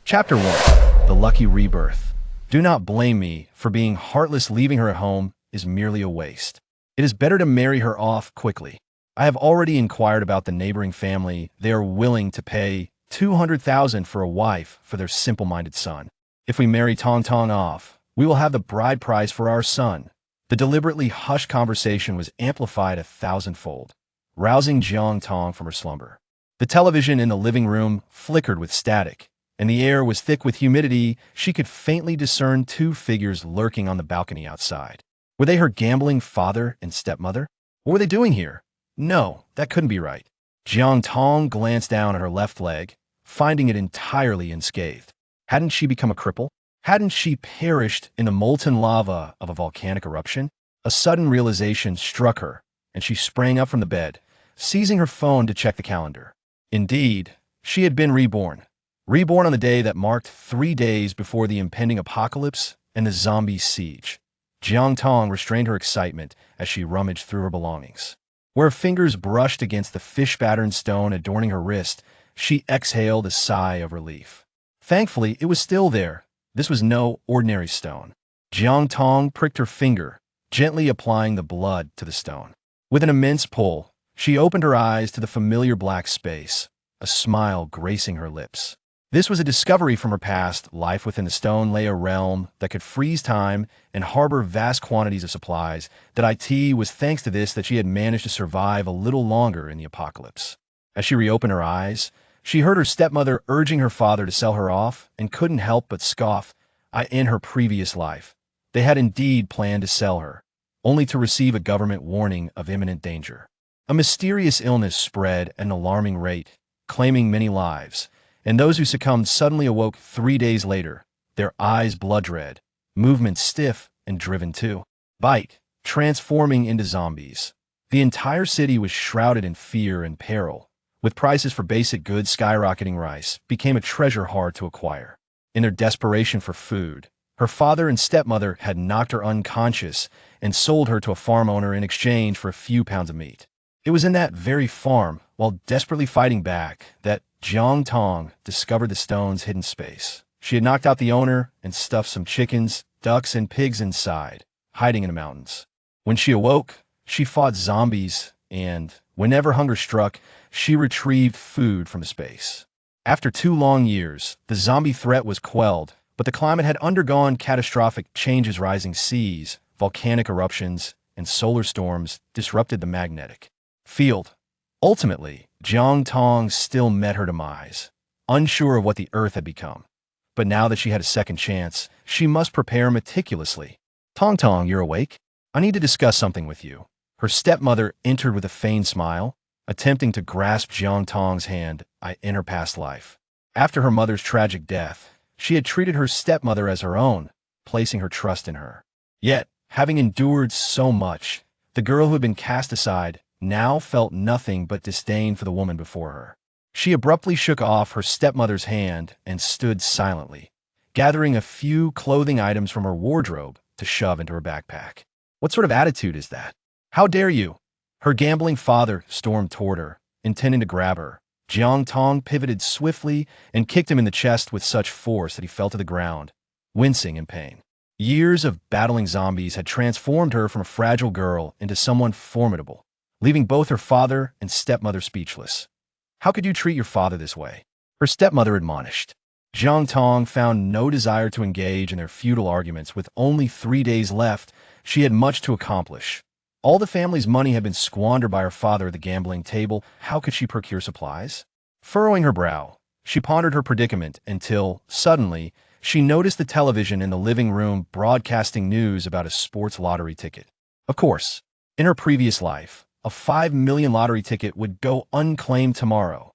Chapter 1. The Lucky Rebirth. Do not blame me for being heartless. Leaving her at home is merely a waste. It is better to marry her off quickly. I have already inquired about the neighboring family. They are willing to pay 200,000 for a wife for their simple-minded son. If we marry Tong Tong off, we will have the bride price for our son. The deliberately hushed conversation was amplified 1,000-fold, rousing Jiang Tong from her slumber. The television in the living room flickered with static, and the air was thick with humidity. She could faintly discern two figures lurking on the balcony outside. Were they her gambling father and stepmother? What were they doing here? No, that couldn't be right. Jiang Tong glanced down at her left leg, finding it entirely unscathed. Hadn't she become a cripple? Hadn't she perished in the molten lava of a volcanic eruption? A sudden realization struck her, and she sprang up from the bed, seizing her phone to check the calendar. Indeed, she had been reborn. Reborn on the day that marked 3 days before the impending apocalypse and the zombie siege. Jiang Tong restrained her excitement as she rummaged through her belongings. Where her fingers brushed against the fish-patterned stone adorning her wrist, she exhaled a sigh of relief. Thankfully, it was still there. This was no ordinary stone. Jiang Tong pricked her finger, gently applying the blood to the stone. With an immense pull, she opened her eyes to the familiar black space, a smile gracing her lips. This was a discovery from her past life. Within the stone lay a realm that could freeze time and harbor vast quantities of supplies. It was thanks to this that she had managed to survive a little longer in the apocalypse. As she reopened her eyes, she heard her stepmother urging her father to sell her off and couldn't help but scoff. In her previous life, they had indeed planned to sell her, only to receive a government warning of imminent danger. A mysterious illness spread at an alarming rate, claiming many lives, and those who succumbed suddenly awoke 3 days later, their eyes blood red, movements stiff and driven to bite, transforming into zombies. The entire city was shrouded in fear and peril, with prices for basic goods skyrocketing. Rice became a treasure hard to acquire. In their desperation for food, her father and stepmother had knocked her unconscious and sold her to a farm owner in exchange for a few pounds of meat. It was in that very farm, while desperately fighting back, that Jiang Tong discovered the stone's hidden space. She had knocked out the owner and stuffed some chickens, ducks, and pigs inside, hiding in the mountains. When she awoke, she fought zombies, and, whenever hunger struck, she retrieved food from the space. After 2 long years, the zombie threat was quelled, but the climate had undergone catastrophic changes. Rising seas, volcanic eruptions, and solar storms disrupted the magnetic field. Ultimately, Jiang Tong still met her demise, unsure of what the Earth had become. But now that she had a second chance, she must prepare meticulously. Tong Tong, you're awake? I need to discuss something with you. Her stepmother entered with a feigned smile, attempting to grasp Jiang Tong's hand in her past life. After her mother's tragic death, she had treated her stepmother as her own, placing her trust in her. Yet, having endured so much, the girl who had been cast aside now felt nothing but disdain for the woman before her. She abruptly shook off her stepmother's hand and stood silently, gathering a few clothing items from her wardrobe to shove into her backpack. What sort of attitude is that? How dare you? Her gambling father stormed toward her, intending to grab her. Jiang Tong pivoted swiftly and kicked him in the chest with such force that he fell to the ground, wincing in pain. Years of battling zombies had transformed her from a fragile girl into someone formidable, leaving both her father and stepmother speechless. How could you treat your father this way? Her stepmother admonished. Jiang Tong found no desire to engage in their futile arguments. With only 3 days left, she had much to accomplish. All the family's money had been squandered by her father at the gambling table. How could she procure supplies? Furrowing her brow, she pondered her predicament until, suddenly, she noticed the television in the living room broadcasting news about a sports lottery ticket. Of course, in her previous life, a 5 million lottery ticket would go unclaimed tomorrow.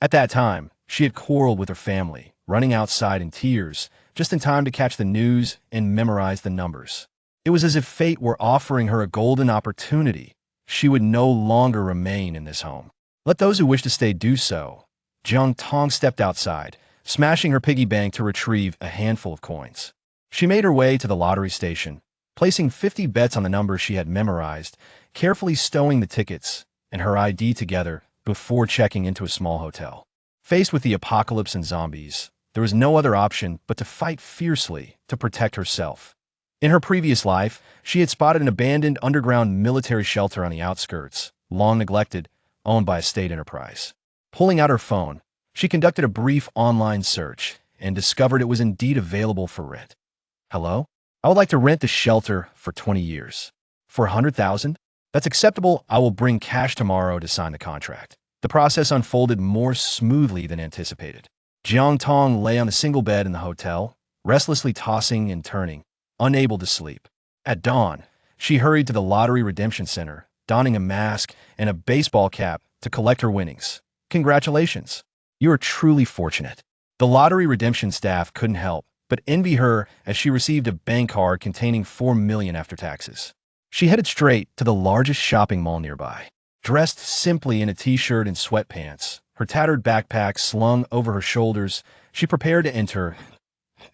At that time, she had quarreled with her family, running outside in tears, just in time to catch the news and memorize the numbers. It was as if fate were offering her a golden opportunity. She would no longer remain in this home. Let those who wish to stay do so. Jiang Tong stepped outside, smashing her piggy bank to retrieve a handful of coins. She made her way to the lottery station, placing 50 bets on the numbers she had memorized, carefully stowing the tickets and her ID together before checking into a small hotel. Faced with the apocalypse and zombies, There was no other option but to fight fiercely to protect herself. In her previous life, she had spotted an abandoned underground military shelter on the outskirts, long neglected, owned by a state enterprise. Pulling out her phone, she conducted a brief online search and discovered it was indeed available for rent. Hello? I would like to rent the shelter for 20 years. For 100,000? That's acceptable. I will bring cash tomorrow to sign the contract. The process unfolded more smoothly than anticipated. Jiang Tong lay on a single bed in the hotel, restlessly tossing and turning, unable to sleep. At dawn, she hurried to the Lottery Redemption Center, donning a mask and a baseball cap to collect her winnings. Congratulations. You are truly fortunate. The Lottery Redemption staff couldn't help but envy her as she received a bank card containing $4 million after taxes. She headed straight to the largest shopping mall nearby. Dressed simply in a t-shirt and sweatpants, her tattered backpack slung over her shoulders, she prepared to enter.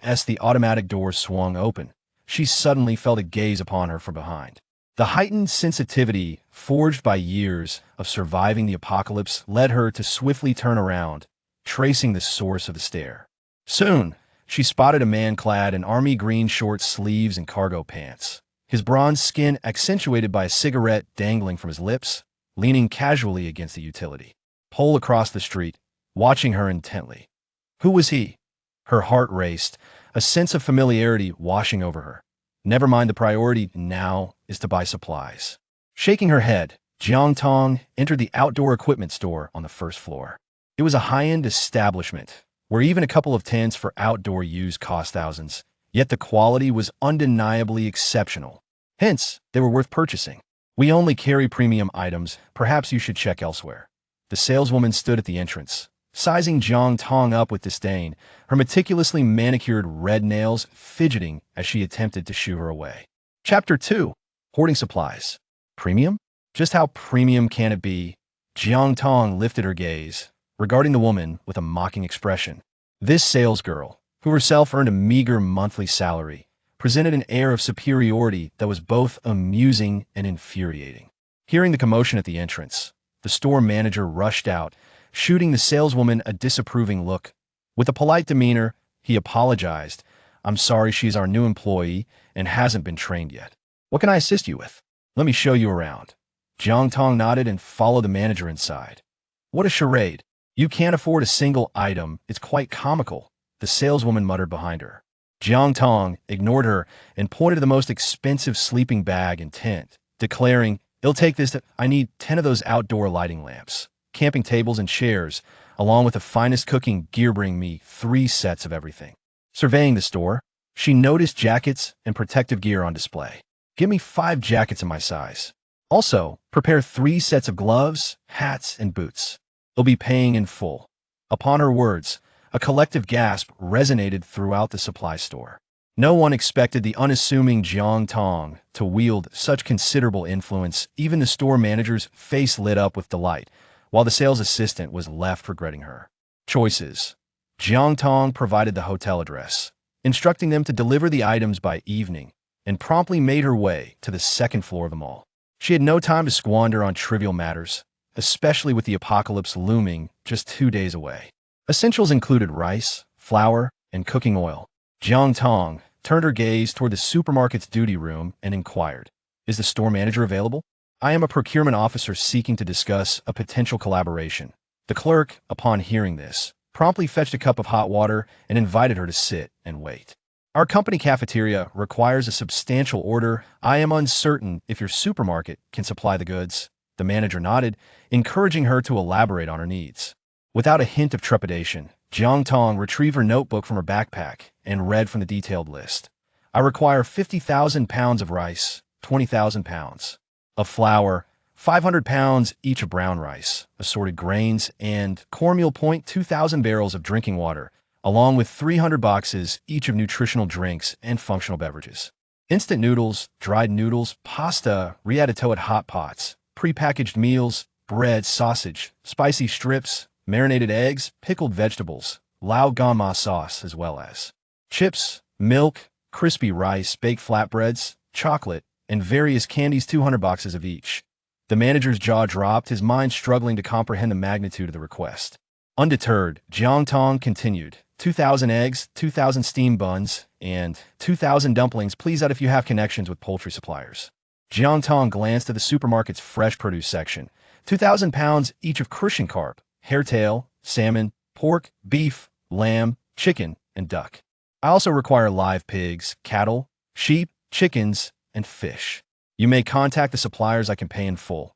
As the automatic doors swung open, she suddenly felt a gaze upon her from behind. The heightened sensitivity forged by years of surviving the apocalypse led her to swiftly turn around, tracing the source of the stare. Soon, she spotted a man clad in army green short sleeves and cargo pants, his bronze skin accentuated by a cigarette dangling from his lips, leaning casually against the utility pole across the street, watching her intently. Who was he? Her heart raced, a sense of familiarity washing over her. Never mind, the priority now is to buy supplies. Shaking her head, Jiang Tong entered the outdoor equipment store on the first floor. It was a high-end establishment, where even a couple of tents for outdoor use cost thousands, yet the quality was undeniably exceptional. Hence, they were worth purchasing. We only carry premium items, perhaps you should check elsewhere. The saleswoman stood at the entrance, sizing Jiang Tong up with disdain, her meticulously manicured red nails fidgeting as she attempted to shoo her away. Chapter 2. Hoarding supplies. Premium? Just how premium can it be? Jiang Tong lifted her gaze, regarding the woman with a mocking expression. This salesgirl, who herself earned a meager monthly salary, presented an air of superiority that was both amusing and infuriating. Hearing the commotion at the entrance, the store manager rushed out, shooting the saleswoman a disapproving look. With a polite demeanor, he apologized. I'm sorry, she's our new employee and hasn't been trained yet. What can I assist you with? Let me show you around. Jiang Tong nodded and followed the manager inside. What a charade. You can't afford a single item. It's quite comical, the saleswoman muttered behind her. Jiang Tong ignored her and pointed to the most expensive sleeping bag and tent, declaring, It'll take this. I need 10 of those outdoor lighting lamps, camping tables and chairs, along with the finest cooking gear. Bring me 3 sets of everything. Surveying the store, she noticed jackets and protective gear on display. Give me 5 jackets in my size. Also, prepare 3 sets of gloves, hats, and boots. They'll be paying in full. Upon her words, a collective gasp resonated throughout the supply store. No one expected the unassuming Jiang Tong to wield such considerable influence. Even the store manager's face lit up with delight, while the sales assistant was left regretting her choices. Jiang Tong provided the hotel address, instructing them to deliver the items by evening, and promptly made her way to the second floor of the mall. She had no time to squander on trivial matters, especially with the apocalypse looming just 2 days away. Essentials included rice, flour, and cooking oil. Jiang Tong turned her gaze toward the supermarket's duty room and inquired, Is the store manager available? I am a procurement officer seeking to discuss a potential collaboration. The clerk, upon hearing this, promptly fetched a cup of hot water and invited her to sit and wait. Our company cafeteria requires a substantial order. I am uncertain if your supermarket can supply the goods. The manager nodded, encouraging her to elaborate on her needs. Without a hint of trepidation, Jiang Tong retrieved her notebook from her backpack and read from the detailed list. I require 50,000 pounds of rice, 20,000 pounds of flour, 500 pounds each of brown rice, assorted grains, and cornmeal. 2,000 barrels of drinking water, along with 300 boxes each of nutritional drinks and functional beverages. Instant noodles, dried noodles, pasta, rigatoni hot pots, prepackaged meals, bread, sausage, spicy strips, marinated eggs, pickled vegetables, lao gama sauce, as well as chips, milk, crispy rice, baked flatbreads, chocolate, and various candies. 200 boxes of each. The manager's jaw dropped, his mind struggling to comprehend the magnitude of the request. Undeterred, Jiang Tong continued, 2,000 eggs, 2,000 steamed buns, and 2,000 dumplings. Please add if you have connections with poultry suppliers. Jiang Tong glanced at the supermarket's fresh produce section. 2,000 pounds each of Crucian carp, hairtail, salmon, pork, beef, lamb, chicken, and duck. I also require live pigs, cattle, sheep, chickens, and fish. You may contact the suppliers. I can pay in full.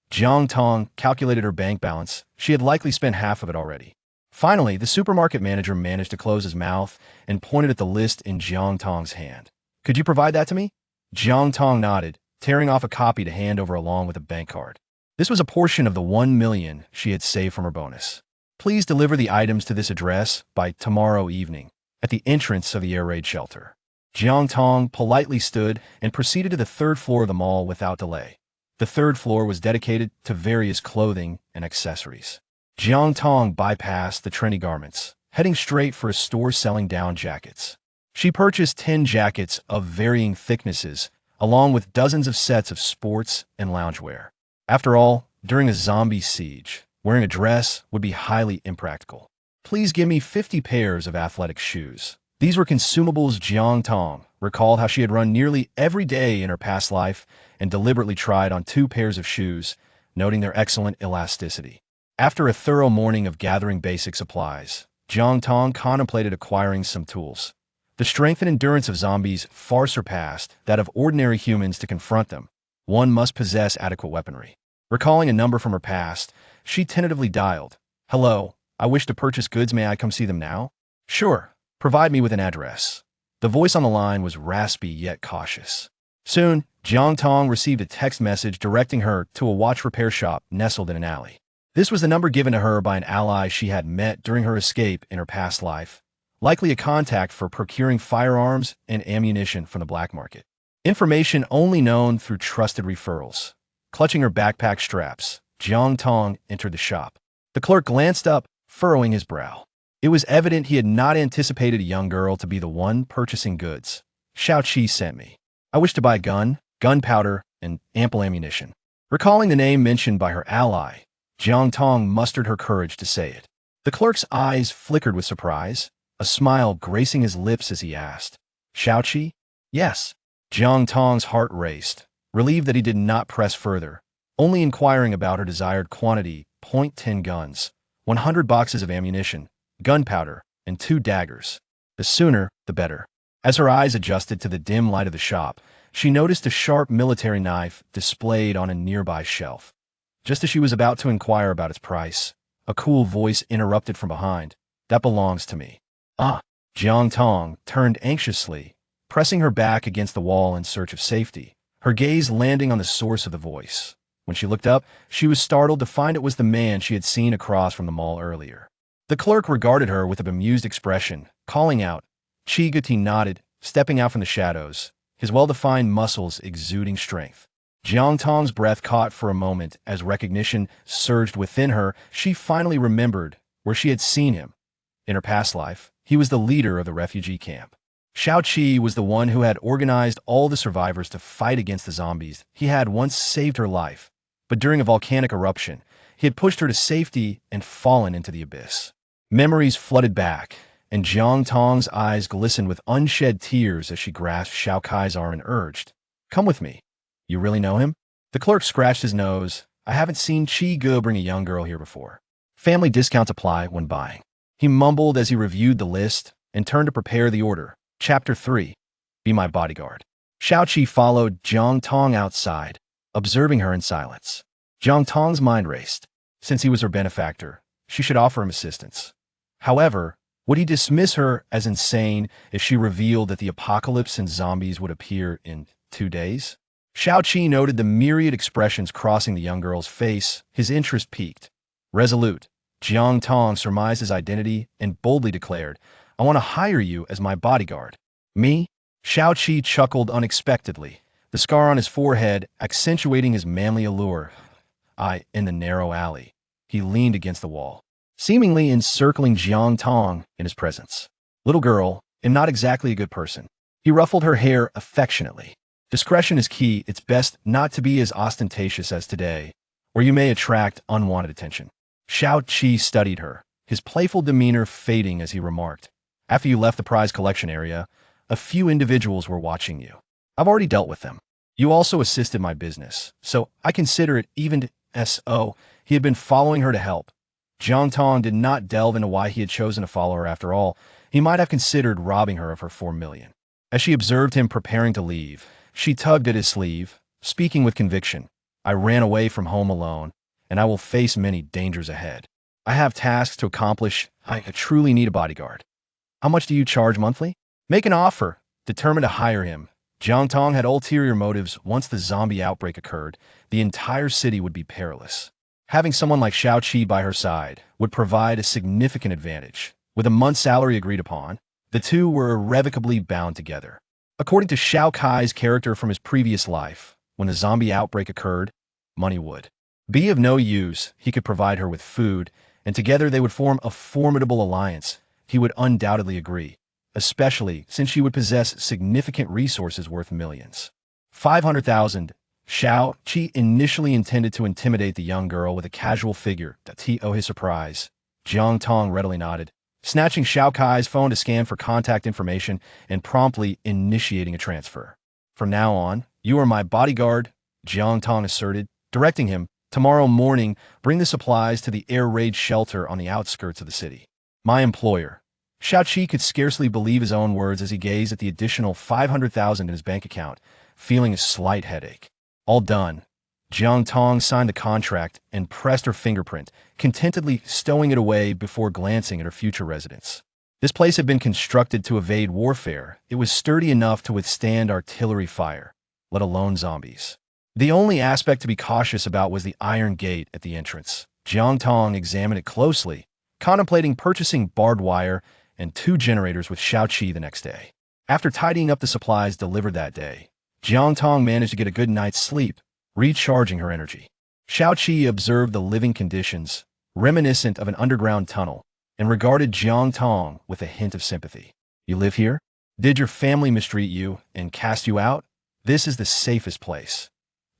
Jiang Tong calculated her bank balance. She had likely spent half of it already. Finally, the supermarket manager managed to close his mouth and pointed at the list in Jiang Tong's hand. Could you provide that to me? Jiang Tong nodded, tearing off a copy to hand over along with a bank card. This was a portion of the 1 million she had saved from her bonus. Please deliver the items to this address by tomorrow evening at the entrance of the air raid shelter. Jiang Tong politely stood and proceeded to the third floor of the mall without delay. The third floor was dedicated to various clothing and accessories. Jiang Tong bypassed the trendy garments, heading straight for a store selling down jackets. She purchased 10 jackets of varying thicknesses, along with dozens of sets of sports and loungewear. After all, during a zombie siege, wearing a dress would be highly impractical. Please give me 50 pairs of athletic shoes. These were consumables. Jiang Tong recalled how she had run nearly every day in her past life and deliberately tried on 2 pairs of shoes, noting their excellent elasticity. After a thorough morning of gathering basic supplies, Jiang Tong contemplated acquiring some tools. The strength and endurance of zombies far surpassed that of ordinary humans. To confront them, one must possess adequate weaponry. Recalling a number from her past, she tentatively dialed. Hello, I wish to purchase goods. May I come see them now? Sure, provide me with an address. The voice on the line was raspy yet cautious. Soon, Jiang Tong received a text message directing her to a watch repair shop nestled in an alley. This was the number given to her by an ally she had met during her escape in her past life, likely a contact for procuring firearms and ammunition from the black market. Information only known through trusted referrals. Clutching her backpack straps, Jiang Tong entered the shop. The clerk glanced up, furrowing his brow. It was evident he had not anticipated a young girl to be the one purchasing goods. Xiao Qi sent me. I wish to buy a gun, gunpowder, and ample ammunition. Recalling the name mentioned by her ally, Jiang Tong mustered her courage to say it. The clerk's eyes flickered with surprise, a smile gracing his lips as he asked, Xiao Qi? Yes. Jiang Tong's heart raced, relieved that he did not press further, only inquiring about her desired quantity: .10 guns, 100 boxes of ammunition, gunpowder, and 2 daggers. The sooner, the better. As her eyes adjusted to the dim light of the shop, she noticed a sharp military knife displayed on a nearby shelf. Just as she was about to inquire about its price, a cool voice interrupted from behind. That belongs to me. Ah! Jiang Tong turned anxiously, pressing her back against the wall in search of safety, her gaze landing on the source of the voice. When she looked up, she was startled to find it was the man she had seen across from the mall earlier. The clerk regarded her with a bemused expression, calling out. Qi Guti nodded, stepping out from the shadows, his well-defined muscles exuding strength. Jiang Tong's breath caught for a moment as recognition surged within her. She finally remembered where she had seen him. In her past life, he was the leader of the refugee camp. Xiao Qi was the one who had organized all the survivors to fight against the zombies. He had once saved her life, but during a volcanic eruption, he had pushed her to safety and fallen into the abyss. Memories flooded back, and Jiang Tong's eyes glistened with unshed tears as she grasped Xiao Kai's arm and urged, Come with me. You really know him? The clerk scratched his nose. I haven't seen Qi Ge bring a young girl here before. Family discounts apply when buying. He mumbled as he reviewed the list and turned to prepare the order. Chapter 3. Be my bodyguard. Xiao Qi followed Jiang Tong outside, observing her in silence. Jiang Tong's mind raced. Since he was her benefactor, she should offer him assistance. However, would he dismiss her as insane if she revealed that the apocalypse and zombies would appear in 2 days? Xiao Qi noted the myriad expressions crossing the young girl's face. His interest piqued. Resolute, Jiang Tong surmised his identity and boldly declared, I want to hire you as my bodyguard. Me? Xiao Qi chuckled unexpectedly, the scar on his forehead accentuating his manly allure. In the narrow alley. He leaned against the wall, seemingly encircling Jiang Tong in his presence. Little girl, am not exactly a good person. He ruffled her hair affectionately. Discretion is key. It's best not to be as ostentatious as today, or you may attract unwanted attention. Xiao Qi studied her, his playful demeanor fading as he remarked, "After you left the prize collection area, a few individuals were watching you. I've already dealt with them. You also assisted my business, so I consider it even so." He had been following her to help. Jiang Tong did not delve into why he had chosen to follow her after all. He might have considered robbing her of her 4 million. As she observed him preparing to leave, she tugged at his sleeve, speaking with conviction. "I ran away from home alone, and I will face many dangers ahead. I have tasks to accomplish. I truly need a bodyguard. How much do you charge monthly?" Make an offer. Determined to hire him, Jiang Tong had ulterior motives. Once the zombie outbreak occurred, the entire city would be perilous. Having someone like Shao Qi by her side would provide a significant advantage. With a month's salary agreed upon, the two were irrevocably bound together. According to Shao Kai's character from his previous life, when the zombie outbreak occurred, money would be of no use. He could provide her with food, and together they would form a formidable alliance. He would undoubtedly agree, especially since she would possess significant resources worth millions. 500,000. Shao Qi initially intended to intimidate the young girl with a casual figure. To his surprise, Jiang Tong readily nodded, snatching Shao Kai's phone to scan for contact information and promptly initiating a transfer. "From now on, you are my bodyguard," Jiang Tong asserted, directing him, "Tomorrow morning, bring the supplies to the air raid shelter on the outskirts of the city." My employer. Shao Qi could scarcely believe his own words as he gazed at the additional 500,000 in his bank account, feeling a slight headache. All done. Jiang Tong signed the contract and pressed her fingerprint, contentedly stowing it away before glancing at her future residence. This place had been constructed to evade warfare. It was sturdy enough to withstand artillery fire, let alone zombies. The only aspect to be cautious about was the iron gate at the entrance. Jiang Tong examined it closely, contemplating purchasing barbed wire and 2 generators with Shao Qi the next day. After tidying up the supplies delivered that day, Jiang Tong managed to get a good night's sleep, recharging her energy. Shao Qi observed the living conditions, reminiscent of an underground tunnel, and regarded Jiang Tong with a hint of sympathy. "You live here? Did your family mistreat you and cast you out? This is the safest place."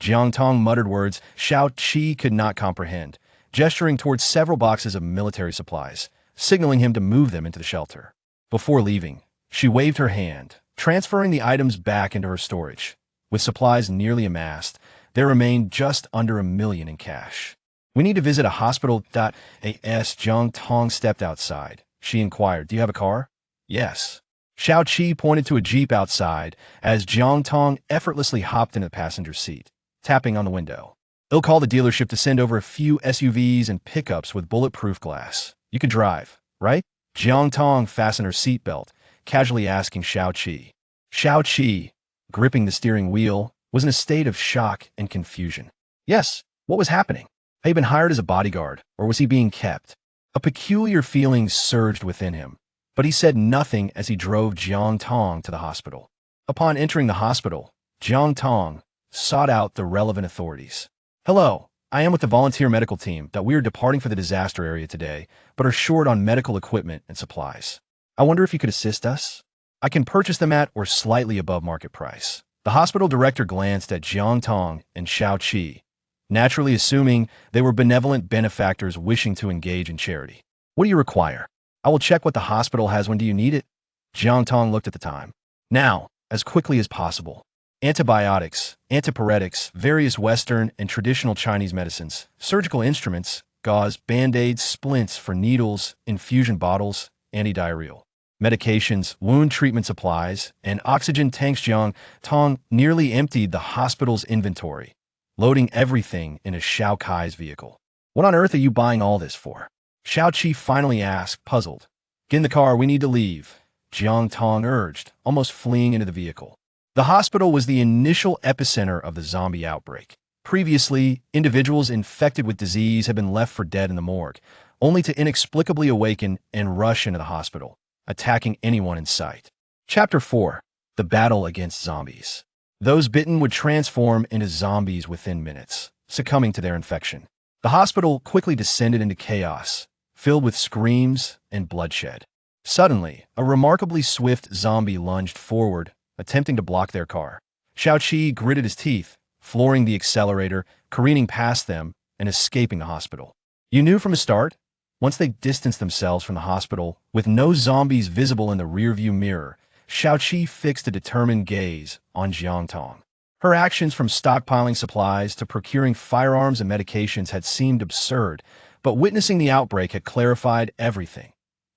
Jiang Tong muttered words Shao Qi could not comprehend, gesturing towards several boxes of military supplies, signaling him to move them into the shelter. Before leaving, she waved her hand, transferring the items back into her storage. With supplies nearly amassed, there remained just under 1 million in cash. "We need to visit a hospital.As Jiang Tong stepped outside. She inquired, "Do you have a car?" "Yes." Shao Qi pointed to a jeep outside as Jiang Tong effortlessly hopped into the passenger seat, tapping on the window. "They'll call the dealership to send over a few SUVs and pickups with bulletproof glass. You could drive, right?" Jiang Tong fastened her seatbelt, casually asking Shao Qi. Shao Qi, gripping the steering wheel, was in a state of shock and confusion. Yes, what was happening? Had he been hired as a bodyguard, or was he being kept? A peculiar feeling surged within him, but he said nothing as he drove Jiang Tong to the hospital. Upon entering the hospital, Jiang Tong sought out the relevant authorities. "Hello, I am with the volunteer medical team. We are departing for the disaster area today, but are short on medical equipment and supplies. I wonder if you could assist us? I can purchase them at or slightly above market price." The hospital director glanced at Jiang Tong and Shao Qi, naturally assuming they were benevolent benefactors wishing to engage in charity. "What do you require? I will check what the hospital has. When do you need it?" Jiang Tong looked at the time. "Now, as quickly as possible. Antibiotics, antipyretics, various Western and traditional Chinese medicines, surgical instruments, gauze, band-aids, splints for needles, infusion bottles, antidiarrheal medications, wound treatment supplies, and oxygen tanks." Jiang Tong nearly emptied the hospital's inventory, loading everything into Shao Kai's vehicle. "What on earth are you buying all this for?" Shao Qi finally asked, puzzled. "Get in the car, we need to leave," Jiang Tong urged, almost fleeing into the vehicle. The hospital was the initial epicenter of the zombie outbreak. Previously, individuals infected with disease had been left for dead in the morgue, only to inexplicably awaken and rush into the hospital, attacking anyone in sight. Chapter 4. The Battle Against Zombies. Those bitten would transform into zombies within minutes, succumbing to their infection. The hospital quickly descended into chaos, filled with screams and bloodshed. Suddenly, a remarkably swift zombie lunged forward, attempting to block their car. Shao Qi gritted his teeth, flooring the accelerator, careening past them, and escaping the hospital. "You knew from the start?" Once they distanced themselves from the hospital, with no zombies visible in the rearview mirror, Xiaoqi fixed a determined gaze on Jiang Tong. Her actions from stockpiling supplies to procuring firearms and medications had seemed absurd, but witnessing the outbreak had clarified everything.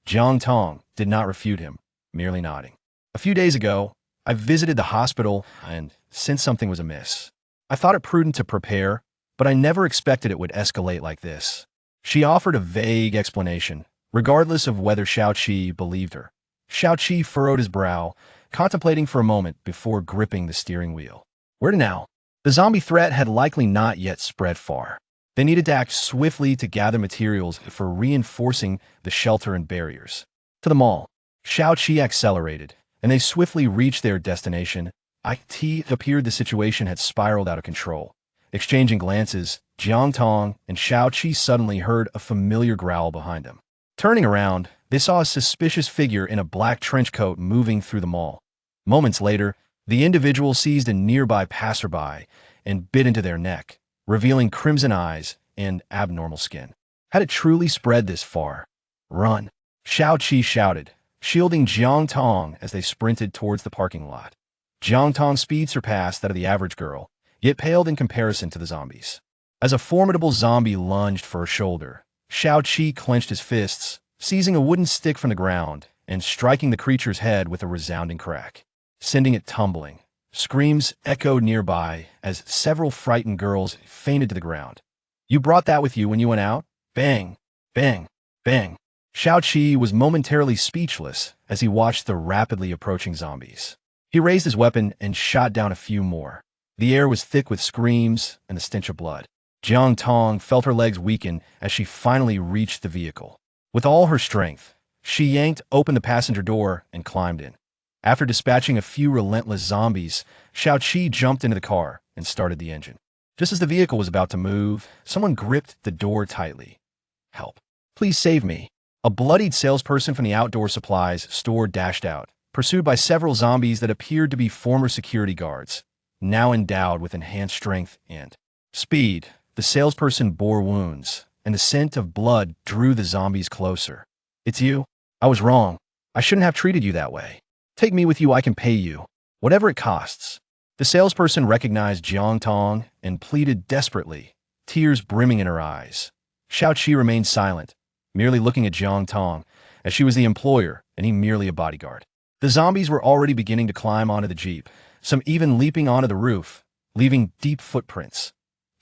Jiang Tong did not refute him, merely nodding. A few days ago, I visited the hospital and sensed something was amiss. I thought it prudent to prepare, but I never expected it would escalate like this. She offered a vague explanation, regardless of whether Xiaoqi believed her. Xiaoqi furrowed his brow, contemplating for a moment before gripping the steering wheel. Where to now? The zombie threat had likely not yet spread far. They needed to act swiftly to gather materials for reinforcing the shelter and barriers. To the mall, Xiaoqi accelerated, and they swiftly reached their destination. It appeared the situation had spiraled out of control. Exchanging glances, Jiang Tong and Xiaoqi suddenly heard a familiar growl behind them. Turning around, they saw a suspicious figure in a black trench coat moving through the mall. Moments later, the individual seized a nearby passerby and bit into their neck, revealing crimson eyes and abnormal skin. Had it truly spread this far? Run! Xiaoqi shouted, shielding Jiang Tong as they sprinted towards the parking lot. Jiang Tong's speed surpassed that of the average girl, yet paled in comparison to the zombies. As a formidable zombie lunged for her shoulder, Xiaoqi clenched his fists, seizing a wooden stick from the ground and striking the creature's head with a resounding crack, sending it tumbling. Screams echoed nearby as several frightened girls fainted to the ground. You brought that with you when you went out? Bang! Bang! Bang! Xiaoqi was momentarily speechless as he watched the rapidly approaching zombies. He raised his weapon and shot down a few more. The air was thick with screams and the stench of blood. Jiang Tong felt her legs weaken as she finally reached the vehicle. With all her strength, she yanked open the passenger door and climbed in. After dispatching a few relentless zombies, Xiaoqi jumped into the car and started the engine. Just as the vehicle was about to move, someone gripped the door tightly. Help. Please save me. A bloodied salesperson from the outdoor supplies store dashed out, pursued by several zombies that appeared to be former security guards, now endowed with enhanced strength and speed. The salesperson bore wounds, and the scent of blood drew the zombies closer. It's you? I was wrong. I shouldn't have treated you that way. Take me with you, I can pay you. Whatever it costs. The salesperson recognized Jiang Tong and pleaded desperately, tears brimming in her eyes. Xiaoqi remained silent, merely looking at Jiang Tong, as she was the employer and he merely a bodyguard. The zombies were already beginning to climb onto the Jeep, some even leaping onto the roof, leaving deep footprints.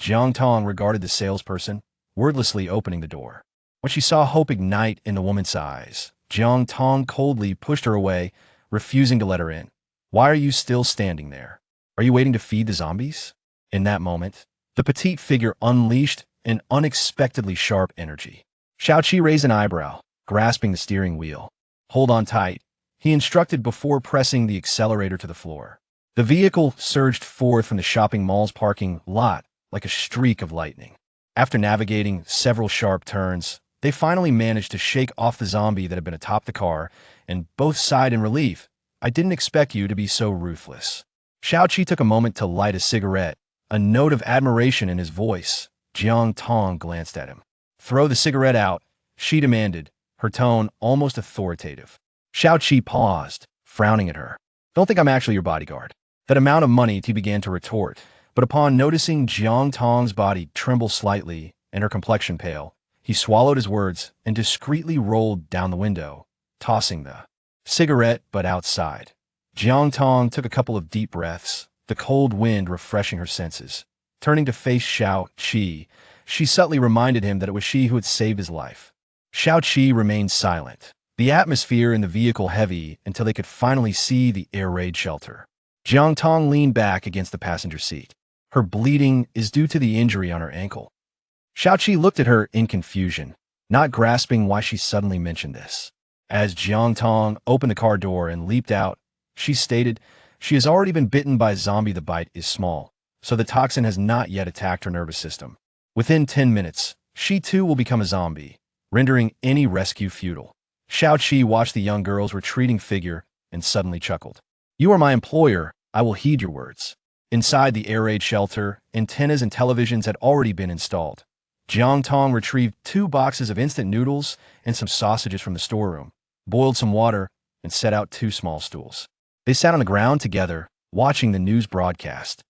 Jiang Tong regarded the salesperson, wordlessly opening the door. When she saw hope ignite in the woman's eyes, Jiang Tong coldly pushed her away, refusing to let her in. Why are you still standing there? Are you waiting to feed the zombies? In that moment, the petite figure unleashed an unexpectedly sharp energy. Xiaoqi raised an eyebrow, grasping the steering wheel. Hold on tight, he instructed before pressing the accelerator to the floor. The vehicle surged forth from the shopping mall's parking lot like a streak of lightning. After navigating several sharp turns, they finally managed to shake off the zombie that had been atop the car, and both sighed in relief. I didn't expect you to be so ruthless. Xiaoqi took a moment to light a cigarette, a note of admiration in his voice. Jiang Tong glanced at him. Throw the cigarette out, she demanded, her tone almost authoritative. Xiaoqi paused, frowning at her. Don't think I'm actually your bodyguard. That amount of money, he began to retort, but upon noticing Jiang Tong's body tremble slightly and her complexion pale, he swallowed his words and discreetly rolled down the window, tossing the cigarette butt outside. Jiang Tong took a couple of deep breaths, the cold wind refreshing her senses. Turning to face Xiaoqi, she subtly reminded him that it was she who had saved his life. Xiaoqi remained silent, the atmosphere in the vehicle heavy until they could finally see the air raid shelter. Jiang Tong leaned back against the passenger seat. Her bleeding is due to the injury on her ankle. Xiaoqi looked at her in confusion, not grasping why she suddenly mentioned this. As Jiang Tong opened the car door and leaped out, she stated, she has already been bitten by a zombie. The bite is small, so the toxin has not yet attacked her nervous system. Within 10 minutes, she too will become a zombie, rendering any rescue futile. Xiaoqi watched the young girl's retreating figure and suddenly chuckled. You are my employer, I will heed your words. Inside the air raid shelter, antennas and televisions had already been installed. Jiang Tong retrieved 2 boxes of instant noodles and some sausages from the storeroom, boiled some water, and set out 2 small stools. They sat on the ground together, watching the news broadcast.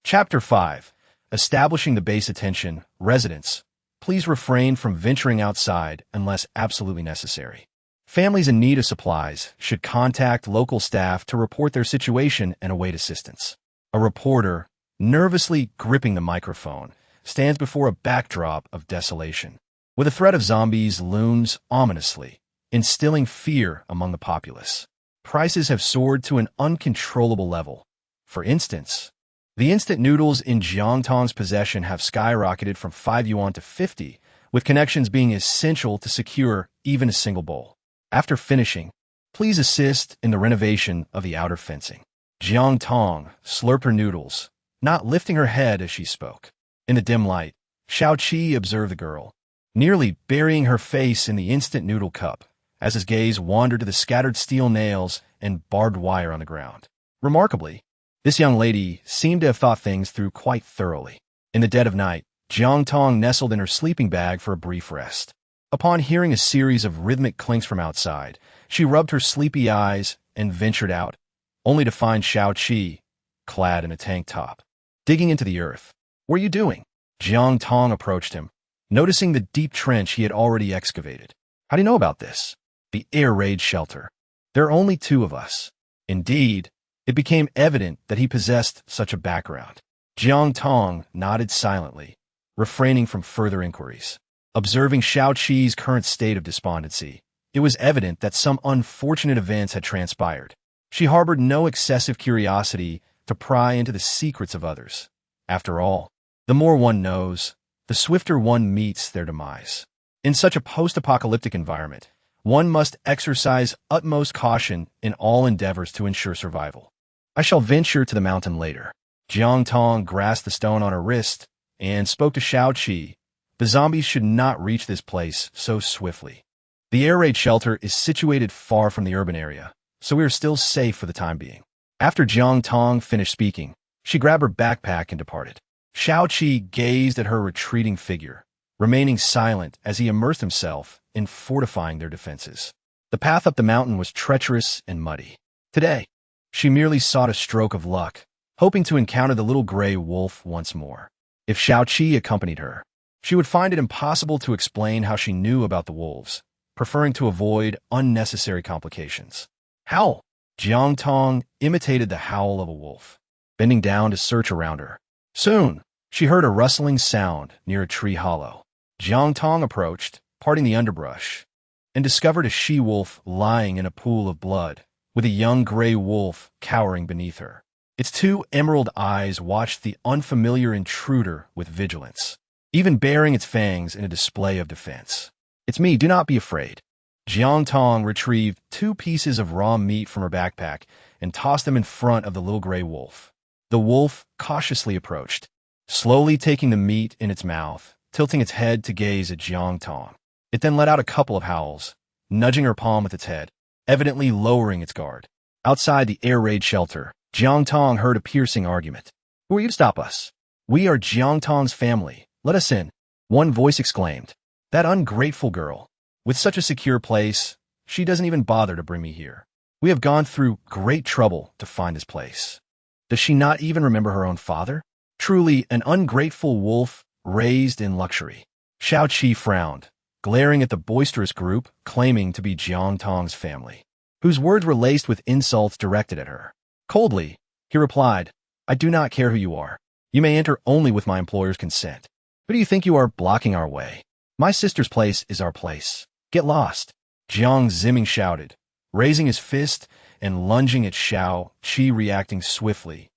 Chapter 5. Establishing the base attention. Residents, please refrain from venturing outside unless absolutely necessary. Families in need of supplies should contact local staff to report their situation and await assistance. A reporter, nervously gripping the microphone, stands before a backdrop of desolation, where the threat of zombies looms ominously, instilling fear among the populace. Prices have soared to an uncontrollable level. For instance, the instant noodles in Jiang Tong's possession have skyrocketed from 5 yuan to 50, with connections being essential to secure even a single bowl. After finishing, please assist in the renovation of the outer fencing. Jiang Tong slurped her noodles, not lifting her head as she spoke. In the dim light, Xiao Qi observed the girl, nearly burying her face in the instant noodle cup, as his gaze wandered to the scattered steel nails and barbed wire on the ground. Remarkably, this young lady seemed to have thought things through quite thoroughly. In the dead of night, Jiang Tong nestled in her sleeping bag for a brief rest. Upon hearing a series of rhythmic clinks from outside, she rubbed her sleepy eyes and ventured out, only to find Xiao Qi, clad in a tank top, digging into the earth. "What are you doing?" Jiang Tong approached him, noticing the deep trench he had already excavated. "How do you know about this?" "The air raid shelter. There are only 2 of us." Indeed, it became evident that he possessed such a background. Jiang Tong nodded silently, refraining from further inquiries. Observing Xiao Qi's current state of despondency, it was evident that some unfortunate events had transpired. She harbored no excessive curiosity to pry into the secrets of others. After all, the more one knows, the swifter one meets their demise. In such a post-apocalyptic environment, one must exercise utmost caution in all endeavors to ensure survival. "I shall venture to the mountain later." Jiang Tong grasped the stone on her wrist and spoke to Xiao Qi. "The zombies should not reach this place so swiftly. The air raid shelter is situated far from the urban area, so we are still safe for the time being." After Jiang Tong finished speaking, she grabbed her backpack and departed. Xiao Qi gazed at her retreating figure, remaining silent as he immersed himself in fortifying their defenses. The path up the mountain was treacherous and muddy. Today, she merely sought a stroke of luck, hoping to encounter the little gray wolf once more. If Xiao Qi accompanied her, she would find it impossible to explain how she knew about the wolves, preferring to avoid unnecessary complications. "Howl!" Jiang Tong imitated the howl of a wolf, bending down to search around her. Soon, she heard a rustling sound near a tree hollow. Jiang Tong approached, parting the underbrush, and discovered a she-wolf lying in a pool of blood, with a young gray wolf cowering beneath her. Its 2 emerald eyes watched the unfamiliar intruder with vigilance, even baring its fangs in a display of defense. "It's me, do not be afraid." Jiang Tong retrieved 2 pieces of raw meat from her backpack and tossed them in front of the little gray wolf. The wolf cautiously approached, slowly taking the meat in its mouth, tilting its head to gaze at Jiang Tong. It then let out a couple of howls, nudging her palm with its head, evidently lowering its guard. Outside the air raid shelter, Jiang Tong heard a piercing argument. "Who are you to stop us? We are Jiang Tong's family. Let us in," one voice exclaimed. "That ungrateful girl. With such a secure place, she doesn't even bother to bring me here. We have gone through great trouble to find this place. Does she not even remember her own father? Truly an ungrateful wolf raised in luxury." Xiao Qi frowned, glaring at the boisterous group claiming to be Jiang Tong's family, whose words were laced with insults directed at her. Coldly, he replied, "I do not care who you are. You may enter only with my employer's consent. Who do you think you are blocking our way? My sister's place is our place. Get lost." Jiang Zimming shouted, raising his fist and lunging at Xiao Qi, reacting swiftly.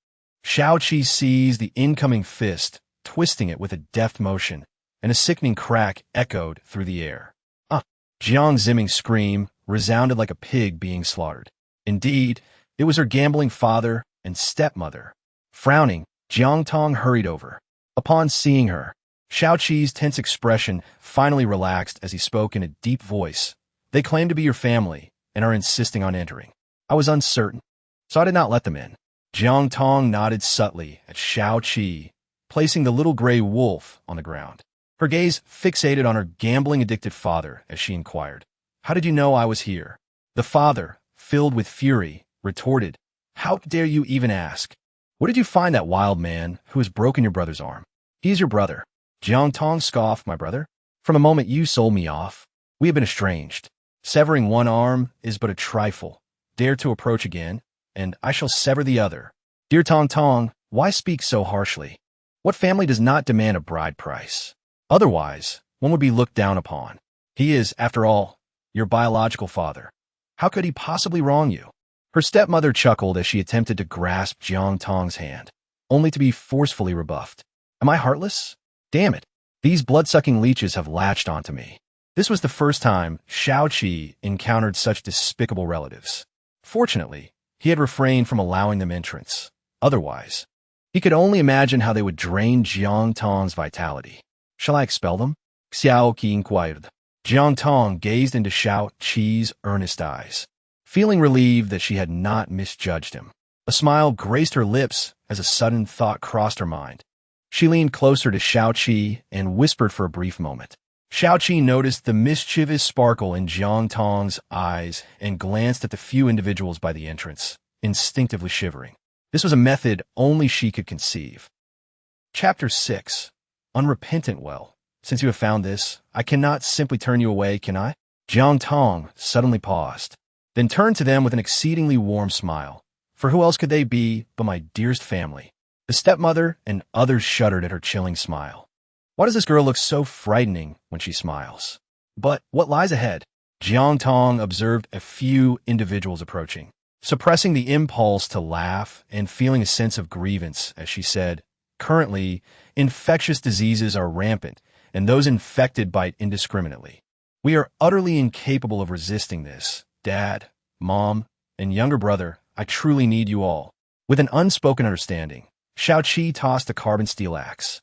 Xiao Qi seized the incoming fist, twisting it with a deft motion, and a sickening crack echoed through the air. "Ah!" Jiang Zimming's scream resounded like a pig being slaughtered. Indeed, it was her gambling father and stepmother. Frowning, Jiang Tong hurried over. Upon seeing her, Xiao Qi's tense expression finally relaxed as he spoke in a deep voice. "They claim to be your family and are insisting on entering. I was uncertain, so I did not let them in." Jiang Tong nodded subtly at Xiao Qi, placing the little gray wolf on the ground. her gaze fixated on her gambling-addicted father as she inquired, "How did you know I was here?" The father, filled with fury, retorted, "How dare you even ask? Where did you find that wild man who has broken your brother's arm? He is your brother." Jiang Tong scoffed, "My brother? From the moment you sold me off, we have been estranged. Severing one arm is but a trifle. Dare to approach again, and I shall sever the other." "Dear Tong Tong, why speak so harshly? What family does not demand a bride price? Otherwise, one would be looked down upon. He is, after all, your biological father. How could he possibly wrong you?" Her stepmother chuckled as she attempted to grasp Jiang Tong's hand, only to be forcefully rebuffed. "Am I heartless? Damn it. These blood-sucking leeches have latched onto me." This was the first time Shao Qi encountered such despicable relatives. Fortunately, he had refrained from allowing them entrance. Otherwise, he could only imagine how they would drain Jiang Tong's vitality. "Shall I expel them?" Xiao Qi inquired. Jiang Tong gazed into Shao Qi's earnest eyes, feeling relieved that she had not misjudged him. A smile graced her lips as a sudden thought crossed her mind. She leaned closer to Shao Qi and whispered for a brief moment. Shao Qi noticed the mischievous sparkle in Jiang Tong's eyes and glanced at the few individuals by the entrance, instinctively shivering. This was a method only she could conceive. Chapter 6. Unrepentant. "Well, since you have found this, I cannot simply turn you away, can I?" Jiang Tong suddenly paused, then turned to them with an exceedingly warm smile. For who else could they be but my dearest family? The stepmother and others shuddered at her chilling smile. Why does this girl look so frightening when she smiles? But what lies ahead? Jiang Tong observed a few individuals approaching, suppressing the impulse to laugh and feeling a sense of grievance as she said, "Currently, infectious diseases are rampant, and those infected bite indiscriminately. We are utterly incapable of resisting this. Dad, Mom, and younger brother, I truly need you all." With an unspoken understanding, Shao Qi tossed a carbon steel axe.